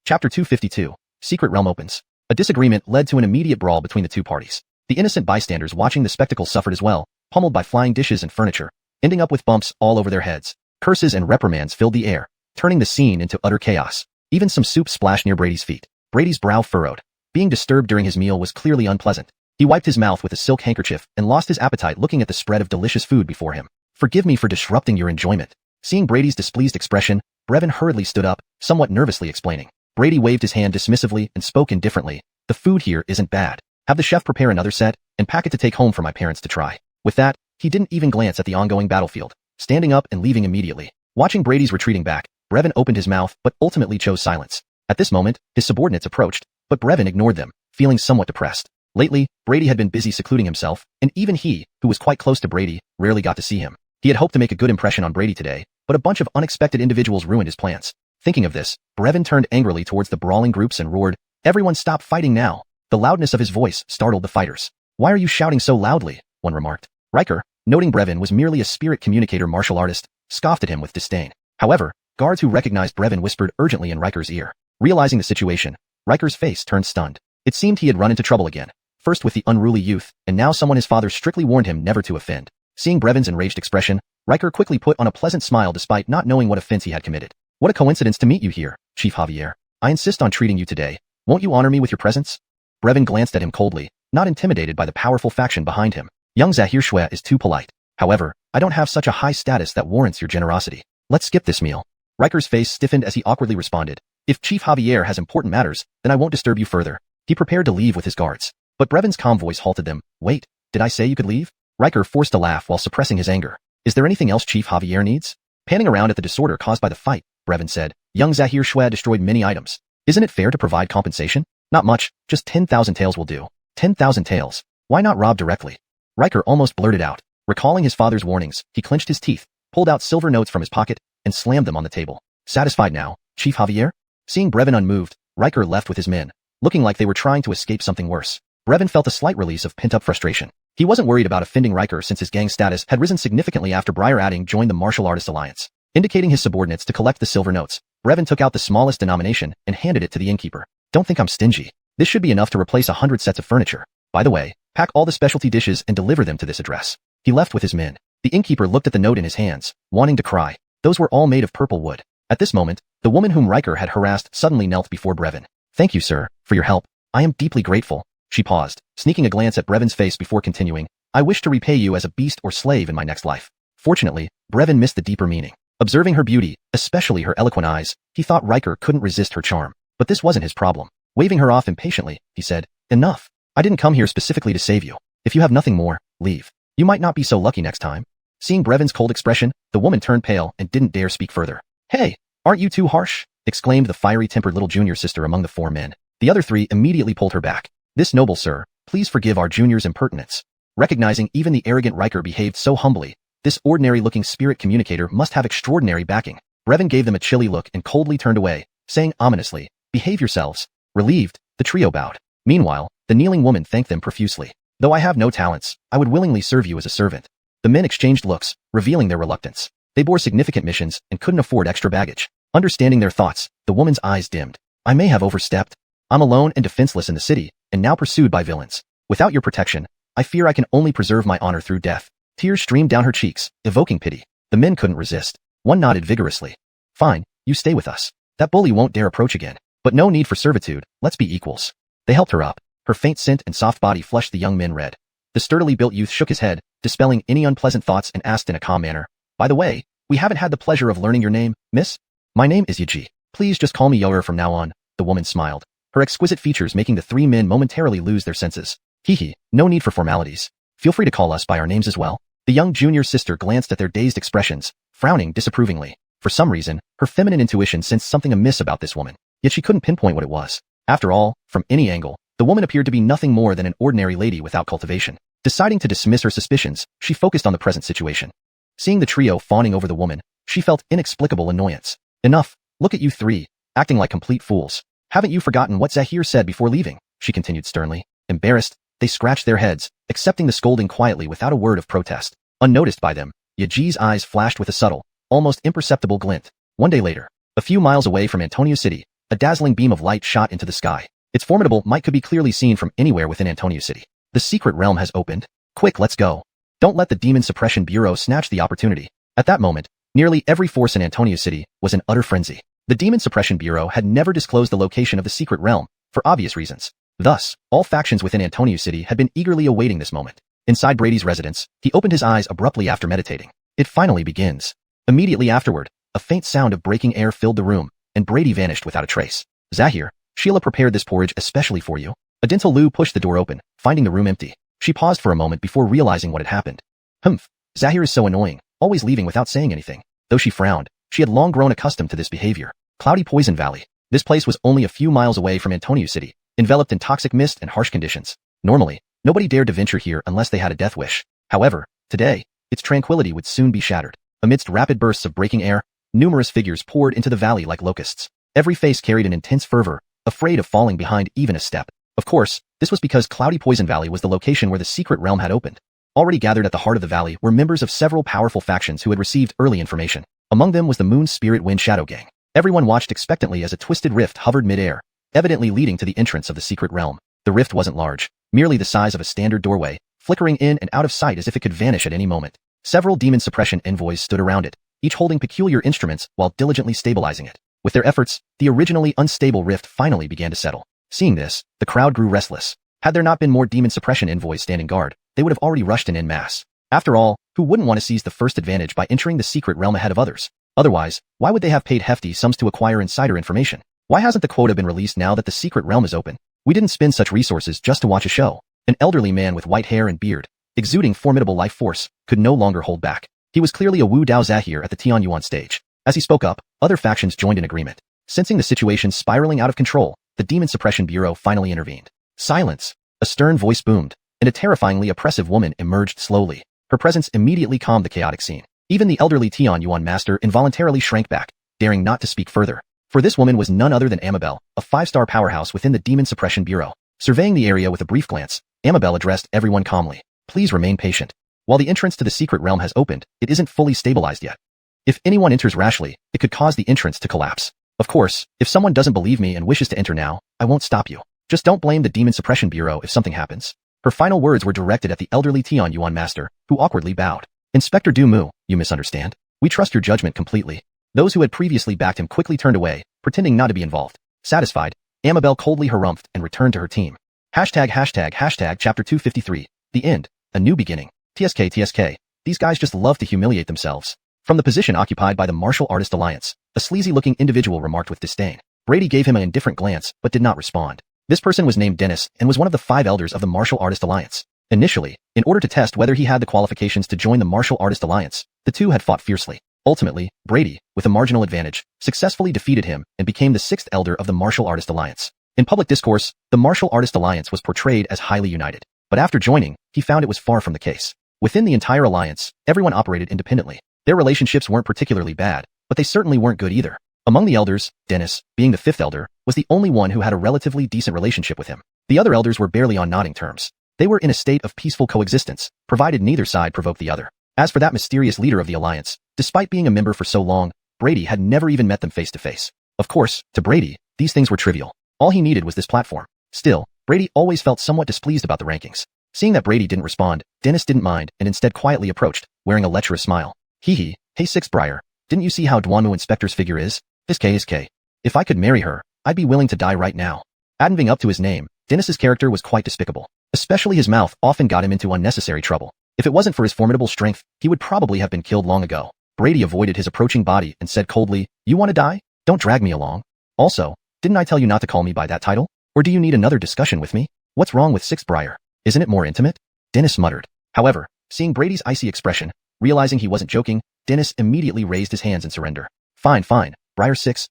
Chapter 252. Secret Realm opens. A disagreement led to an immediate brawl between the 2 parties. The innocent bystanders watching the spectacle suffered as well, pummeled by flying dishes and furniture, ending up with bumps all over their heads. Curses and reprimands filled the air, turning the scene into utter chaos. Even some soup splashed near Brady's feet. Brady's brow furrowed. Being disturbed during his meal was clearly unpleasant. He wiped his mouth with a silk handkerchief and lost his appetite looking at the spread of delicious food before him. Forgive me for disrupting your enjoyment. Seeing Brady's displeased expression, Brevin hurriedly stood up, somewhat nervously explaining. Brady waved his hand dismissively and spoke indifferently. The food here isn't bad. Have the chef prepare another set, and pack it to take home for my parents to try. With that, he didn't even glance at the ongoing battlefield, standing up and leaving immediately. Watching Brady's retreating back, Brevin opened his mouth but ultimately chose silence. At this moment, his subordinates approached, but Brevin ignored them, feeling somewhat depressed. Lately, Brady had been busy secluding himself, and even he, who was quite close to Brady, rarely got to see him. He had hoped to make a good impression on Brady today, but a bunch of unexpected individuals ruined his plans. Thinking of this, Brevin turned angrily towards the brawling groups and roared, "Everyone stop fighting now!" The loudness of his voice startled the fighters. "Why are you shouting so loudly?" one remarked. Riker, noting Brevin was merely a spirit communicator martial artist, scoffed at him with disdain. However, guards who recognized Brevin whispered urgently in Riker's ear. Realizing the situation, Riker's face turned stunned. It seemed he had run into trouble again, first with the unruly youth, and now someone his father strictly warned him never to offend. Seeing Brevin's enraged expression, Riker quickly put on a pleasant smile despite not knowing what offense he had committed. "What a coincidence to meet you here, Chief Javier. I insist on treating you today. Won't you honor me with your presence?" Brevin glanced at him coldly, not intimidated by the powerful faction behind him. "Young Xuanhuan is too polite. However, I don't have such a high status that warrants your generosity. Let's skip this meal." Riker's face stiffened as he awkwardly responded. "If Chief Javier has important matters, then I won't disturb you further." He prepared to leave with his guards. But Brevin's calm voice halted them. "Wait, did I say you could leave?" Riker forced a laugh while suppressing his anger. "Is there anything else Chief Javier needs?" Panning around at the disorder caused by the fight, Brevin said, "Young Xuanhuan destroyed many items. Isn't it fair to provide compensation?" "Not much, just 10,000 taels will do." 10,000 taels. Why not rob directly? Riker almost blurted out. Recalling his father's warnings, he clenched his teeth, pulled out silver notes from his pocket, and slammed them on the table. Satisfied now, Chief Javier? Seeing Brevin unmoved, Riker left with his men, looking like they were trying to escape something worse. Brevin felt a slight release of pent-up frustration. He wasn't worried about offending Riker since his gang status had risen significantly after Briar Adding joined the Martial Artist Alliance. Indicating his subordinates to collect the silver notes, Brevin took out the smallest denomination and handed it to the innkeeper. Don't think I'm stingy. This should be enough to replace 100 sets of furniture. By the way, pack all the specialty dishes and deliver them to this address. He left with his men. The innkeeper looked at the note in his hands, wanting to cry. Those were all made of purple wood. At this moment, the woman whom Riker had harassed suddenly knelt before Brevin. Thank you, sir, for your help. I am deeply grateful. She paused, sneaking a glance at Brevin's face before continuing. I wish to repay you as a beast or slave in my next life. Fortunately, Brevin missed the deeper meaning. Observing her beauty, especially her eloquent eyes, he thought Riker couldn't resist her charm. But this wasn't his problem. Waving her off impatiently, he said, Enough. I didn't come here specifically to save you. If you have nothing more, leave. You might not be so lucky next time. Seeing Brevin's cold expression, the woman turned pale and didn't dare speak further. Hey, aren't you too harsh? Exclaimed the fiery-tempered little junior sister among the four men. The other three immediately pulled her back. This noble sir, please forgive our junior's impertinence. Recognizing even the arrogant Riker behaved so humbly, this ordinary-looking spirit communicator must have extraordinary backing. Brevin gave them a chilly look and coldly turned away, saying ominously, Behave yourselves. Relieved, the trio bowed. Meanwhile, the kneeling woman thanked them profusely. Though I have no talents, I would willingly serve you as a servant. The men exchanged looks, revealing their reluctance. They bore significant missions and couldn't afford extra baggage. Understanding their thoughts, the woman's eyes dimmed. I may have overstepped. I'm alone and defenseless in the city, and now pursued by villains. Without your protection, I fear I can only preserve my honor through death. Tears streamed down her cheeks, evoking pity. The men couldn't resist. One nodded vigorously. Fine, you stay with us. That bully won't dare approach again. But no need for servitude, let's be equals. They helped her up. Her faint scent and soft body flushed the young men red. The sturdily built youth shook his head, dispelling any unpleasant thoughts and asked in a calm manner. By the way, we haven't had the pleasure of learning your name, miss? My name is Yaji. Please just call me Yoer from now on, the woman smiled. Her exquisite features making the three men momentarily lose their senses. Hee, no need for formalities. Feel free to call us by our names as well. The young junior sister glanced at their dazed expressions, frowning disapprovingly. For some reason, her feminine intuition sensed something amiss about this woman, yet she couldn't pinpoint what it was. After all, from any angle, the woman appeared to be nothing more than an ordinary lady without cultivation. Deciding to dismiss her suspicions, she focused on the present situation. Seeing the trio fawning over the woman, she felt inexplicable annoyance. Enough, look at you three, acting like complete fools. Haven't you forgotten what Zahir said before leaving? She continued sternly. Embarrassed, they scratched their heads, accepting the scolding quietly without a word of protest. Unnoticed by them, Yaji's eyes flashed with a subtle, almost imperceptible glint. One day later, a few miles away from Antonio City, a dazzling beam of light shot into the sky. Its formidable might could be clearly seen from anywhere within Antonio City. The secret realm has opened. Quick, let's go. Don't let the Demon Suppression Bureau snatch the opportunity. At that moment, nearly every force in Antonio City was in utter frenzy. The Demon Suppression Bureau had never disclosed the location of the secret realm, for obvious reasons. Thus, all factions within Antonio City had been eagerly awaiting this moment. Inside Brady's residence, he opened his eyes abruptly after meditating. It finally begins. Immediately afterward, a faint sound of breaking air filled the room, and Brady vanished without a trace. Zahir, Sheila prepared this porridge especially for you. A dental Lu pushed the door open, finding the room empty. She paused for a moment before realizing what had happened. Humph, Zahir is so annoying, always leaving without saying anything. Though she frowned, she had long grown accustomed to this behavior. Cloudy Poison Valley. This place was only a few miles away from Antonio City, enveloped in toxic mist and harsh conditions. Normally, nobody dared to venture here unless they had a death wish. However, today, its tranquility would soon be shattered. Amidst rapid bursts of breaking air, numerous figures poured into the valley like locusts. Every face carried an intense fervor, afraid of falling behind even a step. Of course, this was because Cloudy Poison Valley was the location where the secret realm had opened. Already gathered at the heart of the valley were members of several powerful factions who had received early information. Among them was the Moon Spirit Wind Shadow Gang. Everyone watched expectantly as a twisted rift hovered mid-air, evidently leading to the entrance of the secret realm. The rift wasn't large, merely the size of a standard doorway, flickering in and out of sight as if it could vanish at any moment. Several demon suppression envoys stood around it, each holding peculiar instruments while diligently stabilizing it. With their efforts, the originally unstable rift finally began to settle. Seeing this, the crowd grew restless. Had there not been more demon suppression envoys standing guard, they would have already rushed in masse. After all, who wouldn't want to seize the first advantage by entering the secret realm ahead of others? Otherwise, why would they have paid hefty sums to acquire insider information? Why hasn't the quota been released now that the secret realm is open? We didn't spend such resources just to watch a show. An elderly man with white hair and beard, exuding formidable life force, could no longer hold back. He was clearly a Wu Dao Zahir at the xuanhuan stage. As he spoke up, other factions joined in agreement. Sensing the situation spiraling out of control, the Demon Suppression Bureau finally intervened. Silence! A stern voice boomed, and a terrifyingly oppressive woman emerged slowly. Her presence immediately calmed the chaotic scene. Even the elderly xuanhuan master involuntarily shrank back, daring not to speak further. For this woman was none other than Amabel, a 5-star powerhouse within the Demon Suppression Bureau. Surveying the area with a brief glance, Amabel addressed everyone calmly. Please remain patient. While the entrance to the secret realm has opened, it isn't fully stabilized yet. If anyone enters rashly, it could cause the entrance to collapse. Of course, if someone doesn't believe me and wishes to enter now, I won't stop you. Just don't blame the Demon Suppression Bureau if something happens. Her final words were directed at the elderly xuanhuan master, who awkwardly bowed. Inspector Dumu, you misunderstand. We trust your judgment completely. Those who had previously backed him quickly turned away, pretending not to be involved. Satisfied, Amabel coldly harumphed and returned to her team. Chapter 253. The end. A new beginning. TSK. These guys just love to humiliate themselves. From the position occupied by the Martial Artist Alliance, a sleazy-looking individual remarked with disdain. Brady gave him an indifferent glance, but did not respond. This person was named Dennis and was one of the 5 elders of the Martial Artist Alliance. Initially, in order to test whether he had the qualifications to join the Martial Artist Alliance, the two had fought fiercely. Ultimately, Brady, with a marginal advantage, successfully defeated him and became the 6th elder of the Martial Artist Alliance. In public discourse, the Martial Artist Alliance was portrayed as highly united. But after joining, he found it was far from the case. Within the entire alliance, everyone operated independently. Their relationships weren't particularly bad, but they certainly weren't good either. Among the elders, Dennis, being the 5th elder, was the only one who had a relatively decent relationship with him. The other elders were barely on nodding terms. They were in a state of peaceful coexistence, provided neither side provoked the other. As for that mysterious leader of the alliance, despite being a member for so long, Brady had never even met them face to face. Of course, to Brady, these things were trivial. All he needed was this platform. Still, Brady always felt somewhat displeased about the rankings. Seeing that Brady didn't respond, Dennis didn't mind and instead quietly approached, wearing a lecherous smile. Hey 6th didn't you see how Duanmu Inspector's figure is? Sk. If I could marry her, I'd be willing to die right now. Adding up to his name, Dennis's character was quite despicable. Especially his mouth often got him into unnecessary trouble. If it wasn't for his formidable strength, he would probably have been killed long ago. Brady avoided his approaching body and said coldly, you want to die? Don't drag me along. Also, didn't I tell you not to call me by that title? Or do you need another discussion with me? What's wrong with 6th? Isn't it more intimate? Dennis muttered. However, seeing Brady's icy expression, realizing he wasn't joking, Dennis immediately raised his hands in surrender. Fine. Briar 6,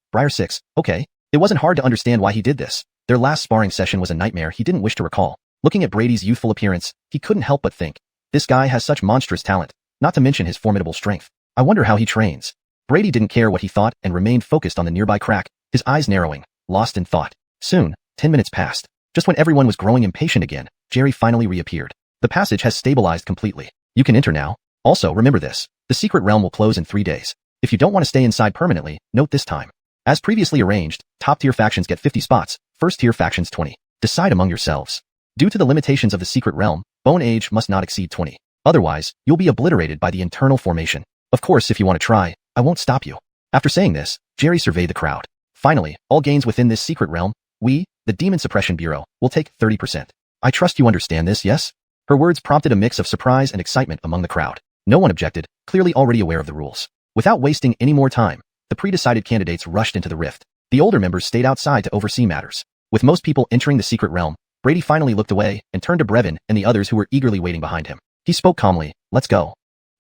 okay. It wasn't hard to understand why he did this. Their last sparring session was a nightmare he didn't wish to recall. Looking at Brady's youthful appearance, he couldn't help but think, this guy has such monstrous talent, not to mention his formidable strength. I wonder how he trains. Brady didn't care what he thought and remained focused on the nearby crack, his eyes narrowing, lost in thought. Soon, 10 minutes passed. Just when everyone was growing impatient again, Jerry finally reappeared. The passage has stabilized completely. You can enter now. Also, remember this. The secret realm will close in 3 days. If you don't want to stay inside permanently, note this time. As previously arranged, top-tier factions get 50 spots, first-tier factions 20. Decide among yourselves. Due to the limitations of the secret realm, bone age must not exceed 20. Otherwise, you'll be obliterated by the internal formation. Of course, if you want to try, I won't stop you. After saying this, Jerry surveyed the crowd. Finally, all gains within this secret realm, we, the Demon Suppression Bureau, will take 30%. I trust you understand this, yes? Her words prompted a mix of surprise and excitement among the crowd. No one objected, clearly already aware of the rules. Without wasting any more time, the pre-decided candidates rushed into the rift. The older members stayed outside to oversee matters. With most people entering the secret realm, Brady finally looked away and turned to Brevin and the others who were eagerly waiting behind him. He spoke calmly, let's go.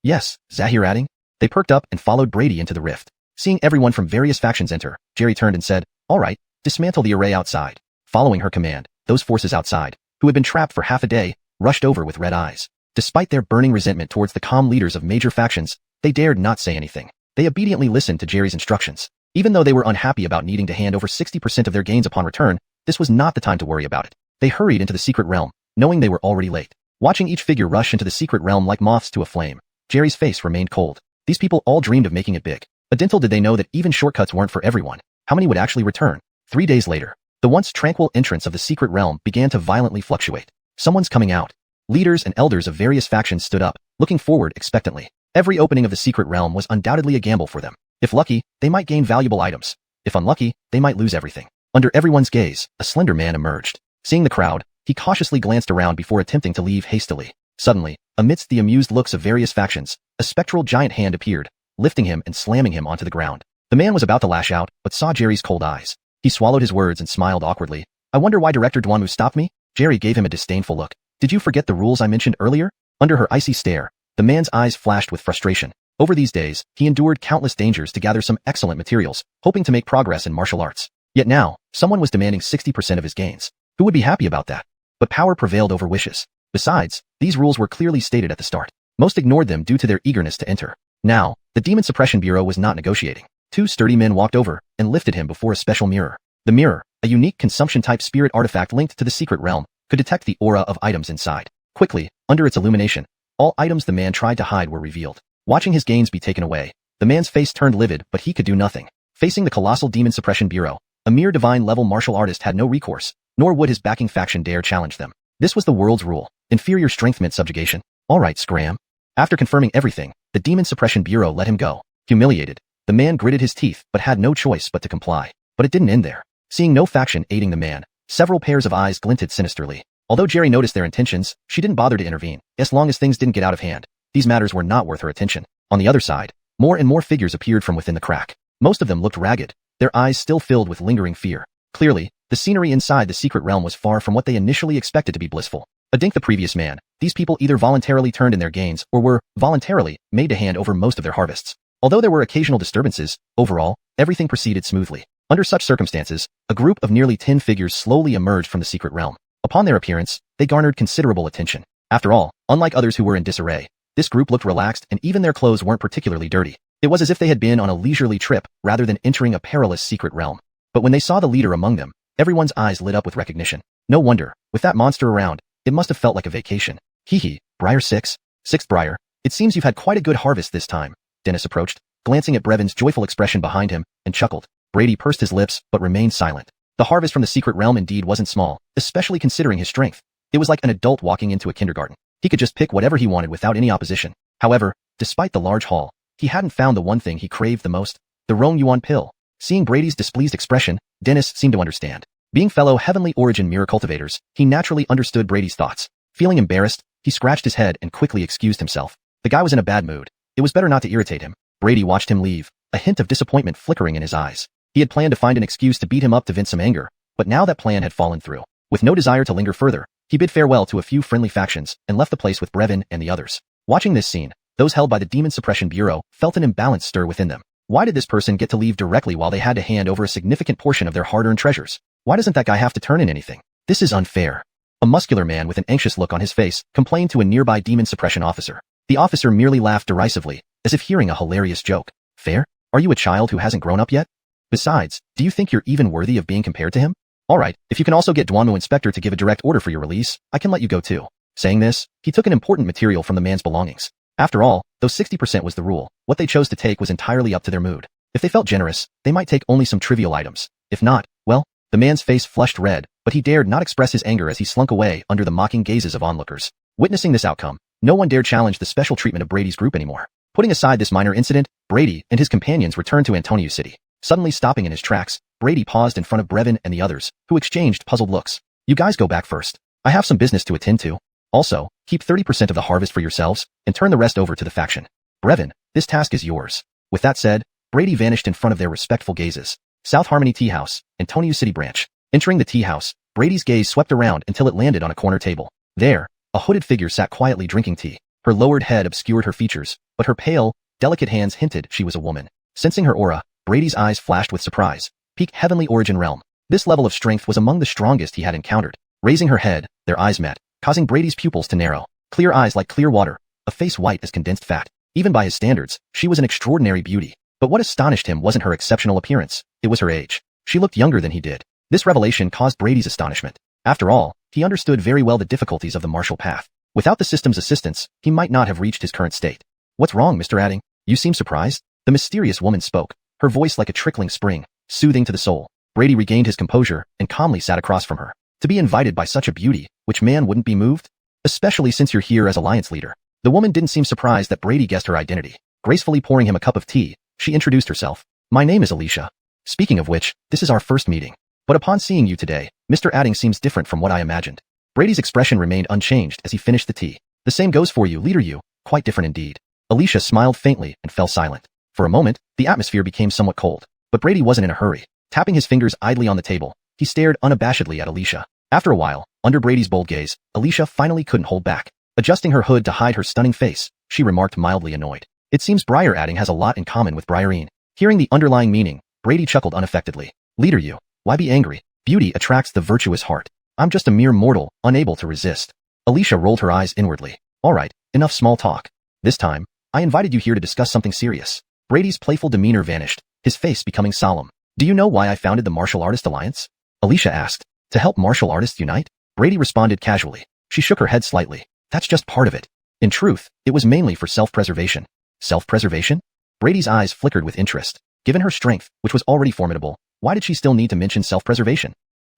Yes, Zahir adding. They perked up and followed Brady into the rift. Seeing everyone from various factions enter, Jerry turned and said, all right, dismantle the array outside. Following her command, those forces outside, who had been trapped for half a day, rushed over with red eyes. Despite their burning resentment towards the calm leaders of major factions, they dared not say anything. They obediently listened to Jerry's instructions. Even though they were unhappy about needing to hand over 60% of their gains upon return, this was not the time to worry about it. They hurried into the secret realm, knowing they were already late. Watching each figure rush into the secret realm like moths to a flame, Jerry's face remained cold. These people all dreamed of making it big. But little did they know that even shortcuts weren't for everyone. How many would actually return? 3 days later, the once tranquil entrance of the secret realm began to violently fluctuate. Someone's coming out. Leaders and elders of various factions stood up, looking forward expectantly. Every opening of the secret realm was undoubtedly a gamble for them. If lucky, they might gain valuable items. If unlucky, they might lose everything. Under everyone's gaze, a slender man emerged. Seeing the crowd, he cautiously glanced around before attempting to leave hastily. Suddenly, amidst the amused looks of various factions, a spectral giant hand appeared, lifting him and slamming him onto the ground. The man was about to lash out, but saw Jerry's cold eyes. He swallowed his words and smiled awkwardly. I wonder why Director Duanmu stopped me? Jerry gave him a disdainful look. Did you forget the rules I mentioned earlier? Under her icy stare, the man's eyes flashed with frustration. Over these days, he endured countless dangers to gather some excellent materials, hoping to make progress in martial arts. Yet now, someone was demanding 60% of his gains. Who would be happy about that? But power prevailed over wishes. Besides, these rules were clearly stated at the start. Most ignored them due to their eagerness to enter. Now, the Demon Suppression Bureau was not negotiating. Two sturdy men walked over and lifted him before a special mirror. The mirror, a unique consumption-type spirit artifact linked to the secret realm, could detect the aura of items inside. Quickly, under its illumination, all items the man tried to hide were revealed. Watching his gains be taken away, the man's face turned livid, but he could do nothing. Facing the colossal Demon Suppression Bureau, a mere divine-level martial artist had no recourse, nor would his backing faction dare challenge them. This was the world's rule. Inferior strength meant subjugation. All right, scram. After confirming everything, the Demon Suppression Bureau let him go. Humiliated, the man gritted his teeth but had no choice but to comply. But it didn't end there. Seeing no faction aiding the man, several pairs of eyes glinted sinisterly. Although Jerry noticed their intentions, she didn't bother to intervene. As long as things didn't get out of hand, these matters were not worth her attention. On the other side, more and more figures appeared from within the crack. Most of them looked ragged, their eyes still filled with lingering fear. Clearly, the scenery inside the secret realm was far from what they initially expected to be blissful. Adink the previous man, these people either voluntarily turned in their gains or were, voluntarily, made to hand over most of their harvests. Although there were occasional disturbances, overall, everything proceeded smoothly. Under such circumstances, a group of nearly 10 figures slowly emerged from the secret realm. Upon their appearance, they garnered considerable attention. After all, unlike others who were in disarray, this group looked relaxed and even their clothes weren't particularly dirty. It was as if they had been on a leisurely trip rather than entering a perilous secret realm. But when they saw the leader among them, everyone's eyes lit up with recognition. No wonder, with that monster around, it must have felt like a vacation. Hee, Briar 6. Sixth Briar, it seems you've had quite a good harvest this time. Dennis approached, glancing at Brevon's joyful expression behind him, and chuckled. Brady pursed his lips but remained silent. The harvest from the secret realm indeed wasn't small, especially considering his strength. It was like an adult walking into a kindergarten. He could just pick whatever he wanted without any opposition. However, despite the large haul, he hadn't found the one thing he craved the most, the xuanhuan pill. Seeing Brady's displeased expression, Dennis seemed to understand. Being fellow Heavenly Origin mirror cultivators, he naturally understood Brady's thoughts. Feeling embarrassed, he scratched his head and quickly excused himself. The guy was in a bad mood. It was better not to irritate him. Brady watched him leave, a hint of disappointment flickering in his eyes. He had planned to find an excuse to beat him up to vent some anger, but now that plan had fallen through. With no desire to linger further, he bid farewell to a few friendly factions and left the place with Brevon and the others. Watching this scene, those held by the Demon Suppression Bureau felt an imbalance stir within them. Why did this person get to leave directly while they had to hand over a significant portion of their hard-earned treasures? Why doesn't that guy have to turn in anything? This is unfair. A muscular man with an anxious look on his face complained to a nearby Demon Suppression officer. The officer merely laughed derisively, as if hearing a hilarious joke. Fair? Are you a child who hasn't grown up yet? Besides, do you think you're even worthy of being compared to him? Alright, if you can also get xuanhuan Inspector to give a direct order for your release, I can let you go too. Saying this, he took an important material from the man's belongings. After all, though 60% was the rule, what they chose to take was entirely up to their mood. If they felt generous, they might take only some trivial items. If not, well, the man's face flushed red, but he dared not express his anger as he slunk away under the mocking gazes of onlookers. Witnessing this outcome, no one dared challenge the special treatment of Brady's group anymore. Putting aside this minor incident, Brady and his companions returned to Antonio City. Suddenly stopping in his tracks, Brady paused in front of Brevon and the others, who exchanged puzzled looks. You guys go back first. I have some business to attend to. Also, keep 30% of the harvest for yourselves, and turn the rest over to the faction. Brevon, this task is yours. With that said, Brady vanished in front of their respectful gazes. South Harmony Tea House, Antonio City Branch. Entering the tea house, Brady's gaze swept around until it landed on a corner table. There, a hooded figure sat quietly drinking tea. Her lowered head obscured her features, but her pale, delicate hands hinted she was a woman. Sensing her aura, Brady's eyes flashed with surprise. Peak Heavenly Origin Realm. This level of strength was among the strongest he had encountered. Raising her head, their eyes met, causing Brady's pupils to narrow. Clear eyes like clear water, a face white as condensed fat. Even by his standards, she was an extraordinary beauty. But what astonished him wasn't her exceptional appearance, it was her age. She looked younger than he did. This revelation caused Brady's astonishment. After all, he understood very well the difficulties of the martial path. Without the system's assistance, he might not have reached his current state. What's wrong, Mr. Adding? You seem surprised? The mysterious woman spoke, her voice like a trickling spring, soothing to the soul. Brady regained his composure and calmly sat across from her. To be invited by such a beauty, which man wouldn't be moved? Especially since you're here as Alliance leader. The woman didn't seem surprised that Brady guessed her identity. Gracefully pouring him a cup of tea, she introduced herself. My name is Alicia. Speaking of which, this is our first meeting. But upon seeing you today, Mr. Adding seems different from what I imagined. Brady's expression remained unchanged as he finished the tea. The same goes for you, leader you, quite different indeed. Alicia smiled faintly and fell silent. For a moment, the atmosphere became somewhat cold. But Brady wasn't in a hurry. Tapping his fingers idly on the table, he stared unabashedly at Alicia. After a while, under Brady's bold gaze, Alicia finally couldn't hold back. Adjusting her hood to hide her stunning face, she remarked mildly annoyed. It seems Briar Adding has a lot in common with Briarine. Hearing the underlying meaning, Brady chuckled unaffectedly. Leader you, why be angry? Beauty attracts the virtuous heart. I'm just a mere mortal, unable to resist. Alicia rolled her eyes inwardly. Alright, enough small talk. This time, I invited you here to discuss something serious. Brady's playful demeanor vanished, his face becoming solemn. Do you know why I founded the Martial Artist Alliance? Alicia asked. To help martial artists unite? Brady responded casually. She shook her head slightly. That's just part of it. In truth, it was mainly for self-preservation. Self-preservation? Brady's eyes flickered with interest. Given her strength, which was already formidable, why did she still need to mention self-preservation?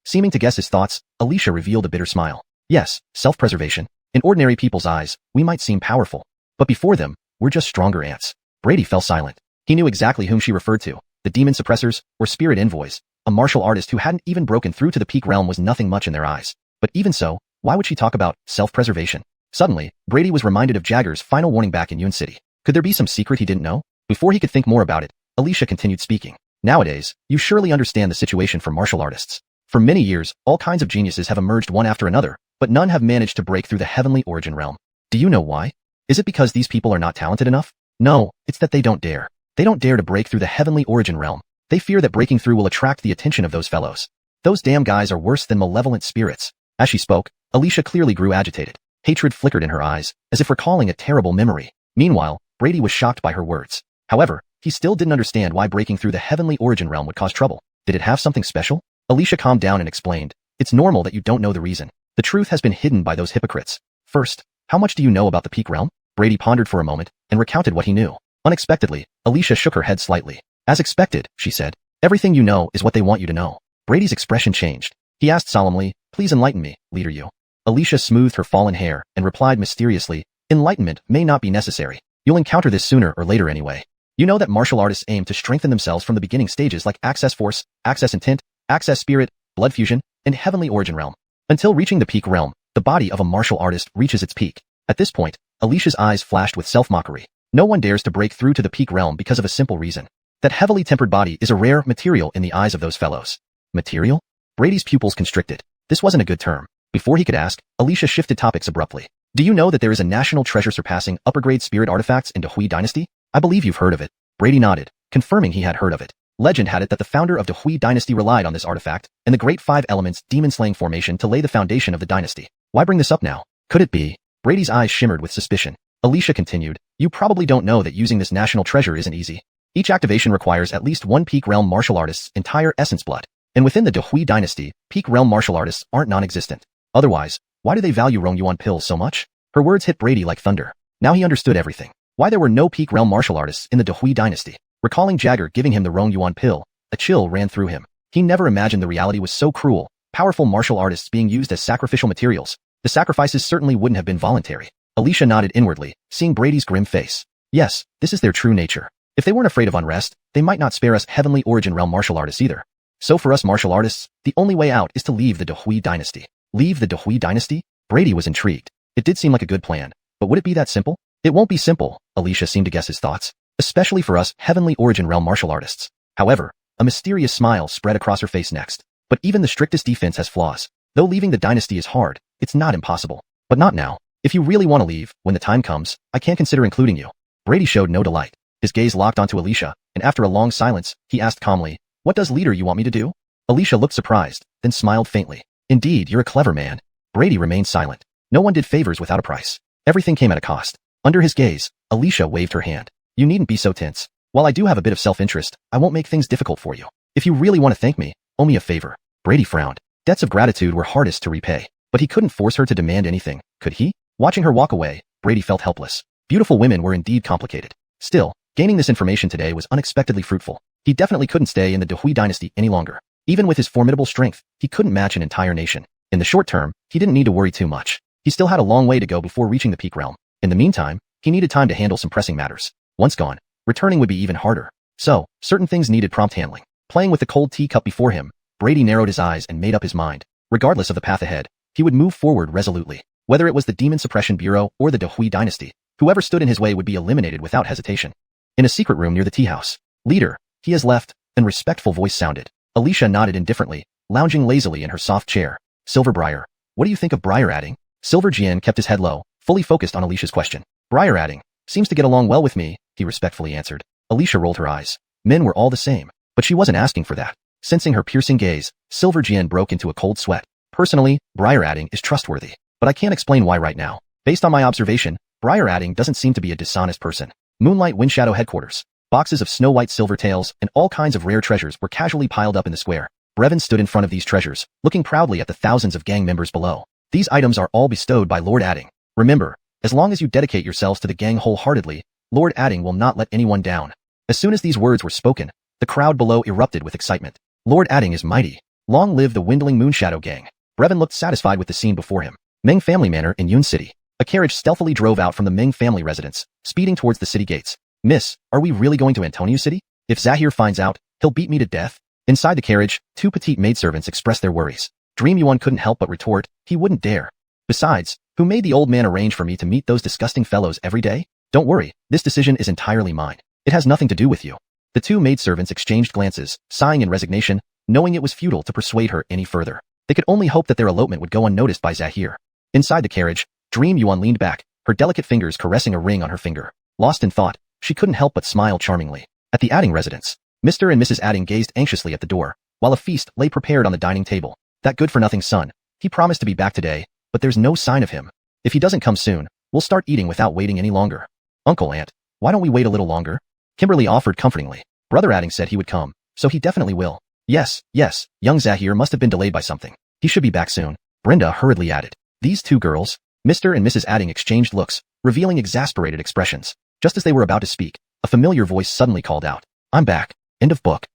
Seeming to guess his thoughts, Alicia revealed a bitter smile. Yes, self-preservation. In ordinary people's eyes, we might seem powerful. But before them, we're just stronger ants. Brady fell silent. He knew exactly whom she referred to. The demon suppressors, or spirit envoys. A martial artist who hadn't even broken through to the peak realm was nothing much in their eyes. But even so, why would she talk about self-preservation? Suddenly, Brady was reminded of Jagger's final warning back in Yuan City. Could there be some secret he didn't know? Before he could think more about it, Alicia continued speaking. Nowadays, you surely understand the situation for martial artists. For many years, all kinds of geniuses have emerged one after another, but none have managed to break through the heavenly origin realm. Do you know why? Is it because these people are not talented enough? No, it's that they don't dare. They don't dare to break through the heavenly origin realm. They fear that breaking through will attract the attention of those fellows. Those damn guys are worse than malevolent spirits. As she spoke, Alicia clearly grew agitated. Hatred flickered in her eyes, as if recalling a terrible memory. Meanwhile, Brady was shocked by her words. However, he still didn't understand why breaking through the heavenly origin realm would cause trouble. Did it have something special? Alicia calmed down and explained. It's normal that you don't know the reason. The truth has been hidden by those hypocrites. First, how much do you know about the peak realm? Brady pondered for a moment and recounted what he knew. Unexpectedly, Alicia shook her head slightly. As expected, she said. Everything you know is what they want you to know. Brady's expression changed. He asked solemnly, please enlighten me, leader you. Alicia smoothed her fallen hair and replied mysteriously, enlightenment may not be necessary. You'll encounter this sooner or later anyway. You know that martial artists aim to strengthen themselves from the beginning stages like access force, access intent, access spirit, blood fusion, and heavenly origin realm. Until reaching the peak realm, the body of a martial artist reaches its peak. At this point, Alicia's eyes flashed with self-mockery. No one dares to break through to the peak realm because of a simple reason. That heavily tempered body is a rare material in the eyes of those fellows. Material? Brady's pupils constricted. This wasn't a good term. Before he could ask, Alicia shifted topics abruptly. Do you know that there is a national treasure surpassing upper-grade spirit artifacts in the Hui dynasty? I believe you've heard of it. Brady nodded, confirming he had heard of it. Legend had it that the founder of the Hui dynasty relied on this artifact and the great 5 elements demon-slaying formation to lay the foundation of the dynasty. Why bring this up now? Could it be? Brady's eyes shimmered with suspicion. Alicia continued, you probably don't know that using this national treasure isn't easy. Each activation requires at least one peak realm martial artist's entire essence blood. And within the Hui dynasty, peak realm martial artists aren't non-existent. Otherwise, why do they value xuanhuan pills so much? Her words hit Brady like thunder. Now he understood everything. Why there were no peak realm martial artists in the Hui dynasty. Recalling Jagger giving him the xuanhuan pill, a chill ran through him. He never imagined the reality was so cruel. Powerful martial artists being used as sacrificial materials. The sacrifices certainly wouldn't have been voluntary. Alicia nodded inwardly, seeing Brady's grim face. Yes, this is their true nature. If they weren't afraid of unrest, they might not spare us heavenly origin realm martial artists either. So for us martial artists, the only way out is to leave the Hui dynasty. Leave the Hui dynasty? Brady was intrigued. It did seem like a good plan, but would it be that simple? It won't be simple, Alicia seemed to guess his thoughts. Especially for us heavenly origin realm martial artists. However, a mysterious smile spread across her face next. But even the strictest defense has flaws. Though leaving the dynasty is hard, it's not impossible. But not now. If you really want to leave, when the time comes, I can consider including you. Brady showed no delight. His gaze locked onto Alicia, and after a long silence, he asked calmly, what does leader you want me to do? Alicia looked surprised, then smiled faintly. Indeed, you're a clever man. Brady remained silent. No one did favors without a price. Everything came at a cost. Under his gaze, Alicia waved her hand. You needn't be so tense. While I do have a bit of self-interest, I won't make things difficult for you. If you really want to thank me, owe me a favor. Brady frowned. Debts of gratitude were hardest to repay. But he couldn't force her to demand anything, could he? Watching her walk away, Brady felt helpless. Beautiful women were indeed complicated. Still, gaining this information today was unexpectedly fruitful. He definitely couldn't stay in the Hui dynasty any longer. Even with his formidable strength, he couldn't match an entire nation. In the short term, he didn't need to worry too much. He still had a long way to go before reaching the peak realm. In the meantime, he needed time to handle some pressing matters. Once gone, returning would be even harder. So, certain things needed prompt handling. Playing with the cold teacup before him, Brady narrowed his eyes and made up his mind. Regardless of the path ahead, he would move forward resolutely. Whether it was the Demon Suppression Bureau or the Hui dynasty, whoever stood in his way would be eliminated without hesitation. In a secret room near the tea house, leader, he has left, a respectful voice sounded. Alicia nodded indifferently, lounging lazily in her soft chair. Silverbriar, what do you think of Briar adding? Xiuxian kept his head low, fully focused on Alicia's question. Briar adding, seems to get along well with me, he respectfully answered. Alicia rolled her eyes. Men were all the same, but she wasn't asking for that. Sensing her piercing gaze, Xiuxian broke into a cold sweat. Personally, Briar adding is trustworthy, but I can't explain why right now. Based on my observation, Briar adding doesn't seem to be a dishonest person. Moonlight Windshadow headquarters. Boxes of snow-white silvertails and all kinds of rare treasures were casually piled up in the square. Brevin stood in front of these treasures, looking proudly at the thousands of gang members below. These items are all bestowed by Lord Adding. Remember, as long as you dedicate yourselves to the gang wholeheartedly, Lord Adding will not let anyone down. As soon as these words were spoken, the crowd below erupted with excitement. Lord Adding is mighty. Long live the Windling Moonshadow gang. Brevin looked satisfied with the scene before him. Meng Family Manor in Yun City. A carriage stealthily drove out from the Meng family residence, speeding towards the city gates. Miss, are we really going to Antonio City? If Zahir finds out, he'll beat me to death. Inside the carriage, two petite maidservants expressed their worries. Dream Yuan couldn't help but retort, he wouldn't dare. Besides, who made the old man arrange for me to meet those disgusting fellows every day? Don't worry, this decision is entirely mine. It has nothing to do with you. The two maidservants exchanged glances, sighing in resignation, knowing it was futile to persuade her any further. They could only hope that their elopement would go unnoticed by Zahir. Inside the carriage, Dream Yuan leaned back, her delicate fingers caressing a ring on her finger. Lost in thought, she couldn't help but smile charmingly. At the Adding residence, Mr. and Mrs. Adding gazed anxiously at the door, while a feast lay prepared on the dining table. That good-for-nothing son, he promised to be back today, but there's no sign of him. If he doesn't come soon, we'll start eating without waiting any longer. Uncle, Aunt, why don't we wait a little longer? Kimberly offered comfortingly. Brother Adding said he would come, so he definitely will. Yes, young Zahir must have been delayed by something. He should be back soon. Brenda hurriedly added. These two girls, Mr. and Mrs. Adding exchanged looks, revealing exasperated expressions. Just as they were about to speak, a familiar voice suddenly called out. I'm back. End of book.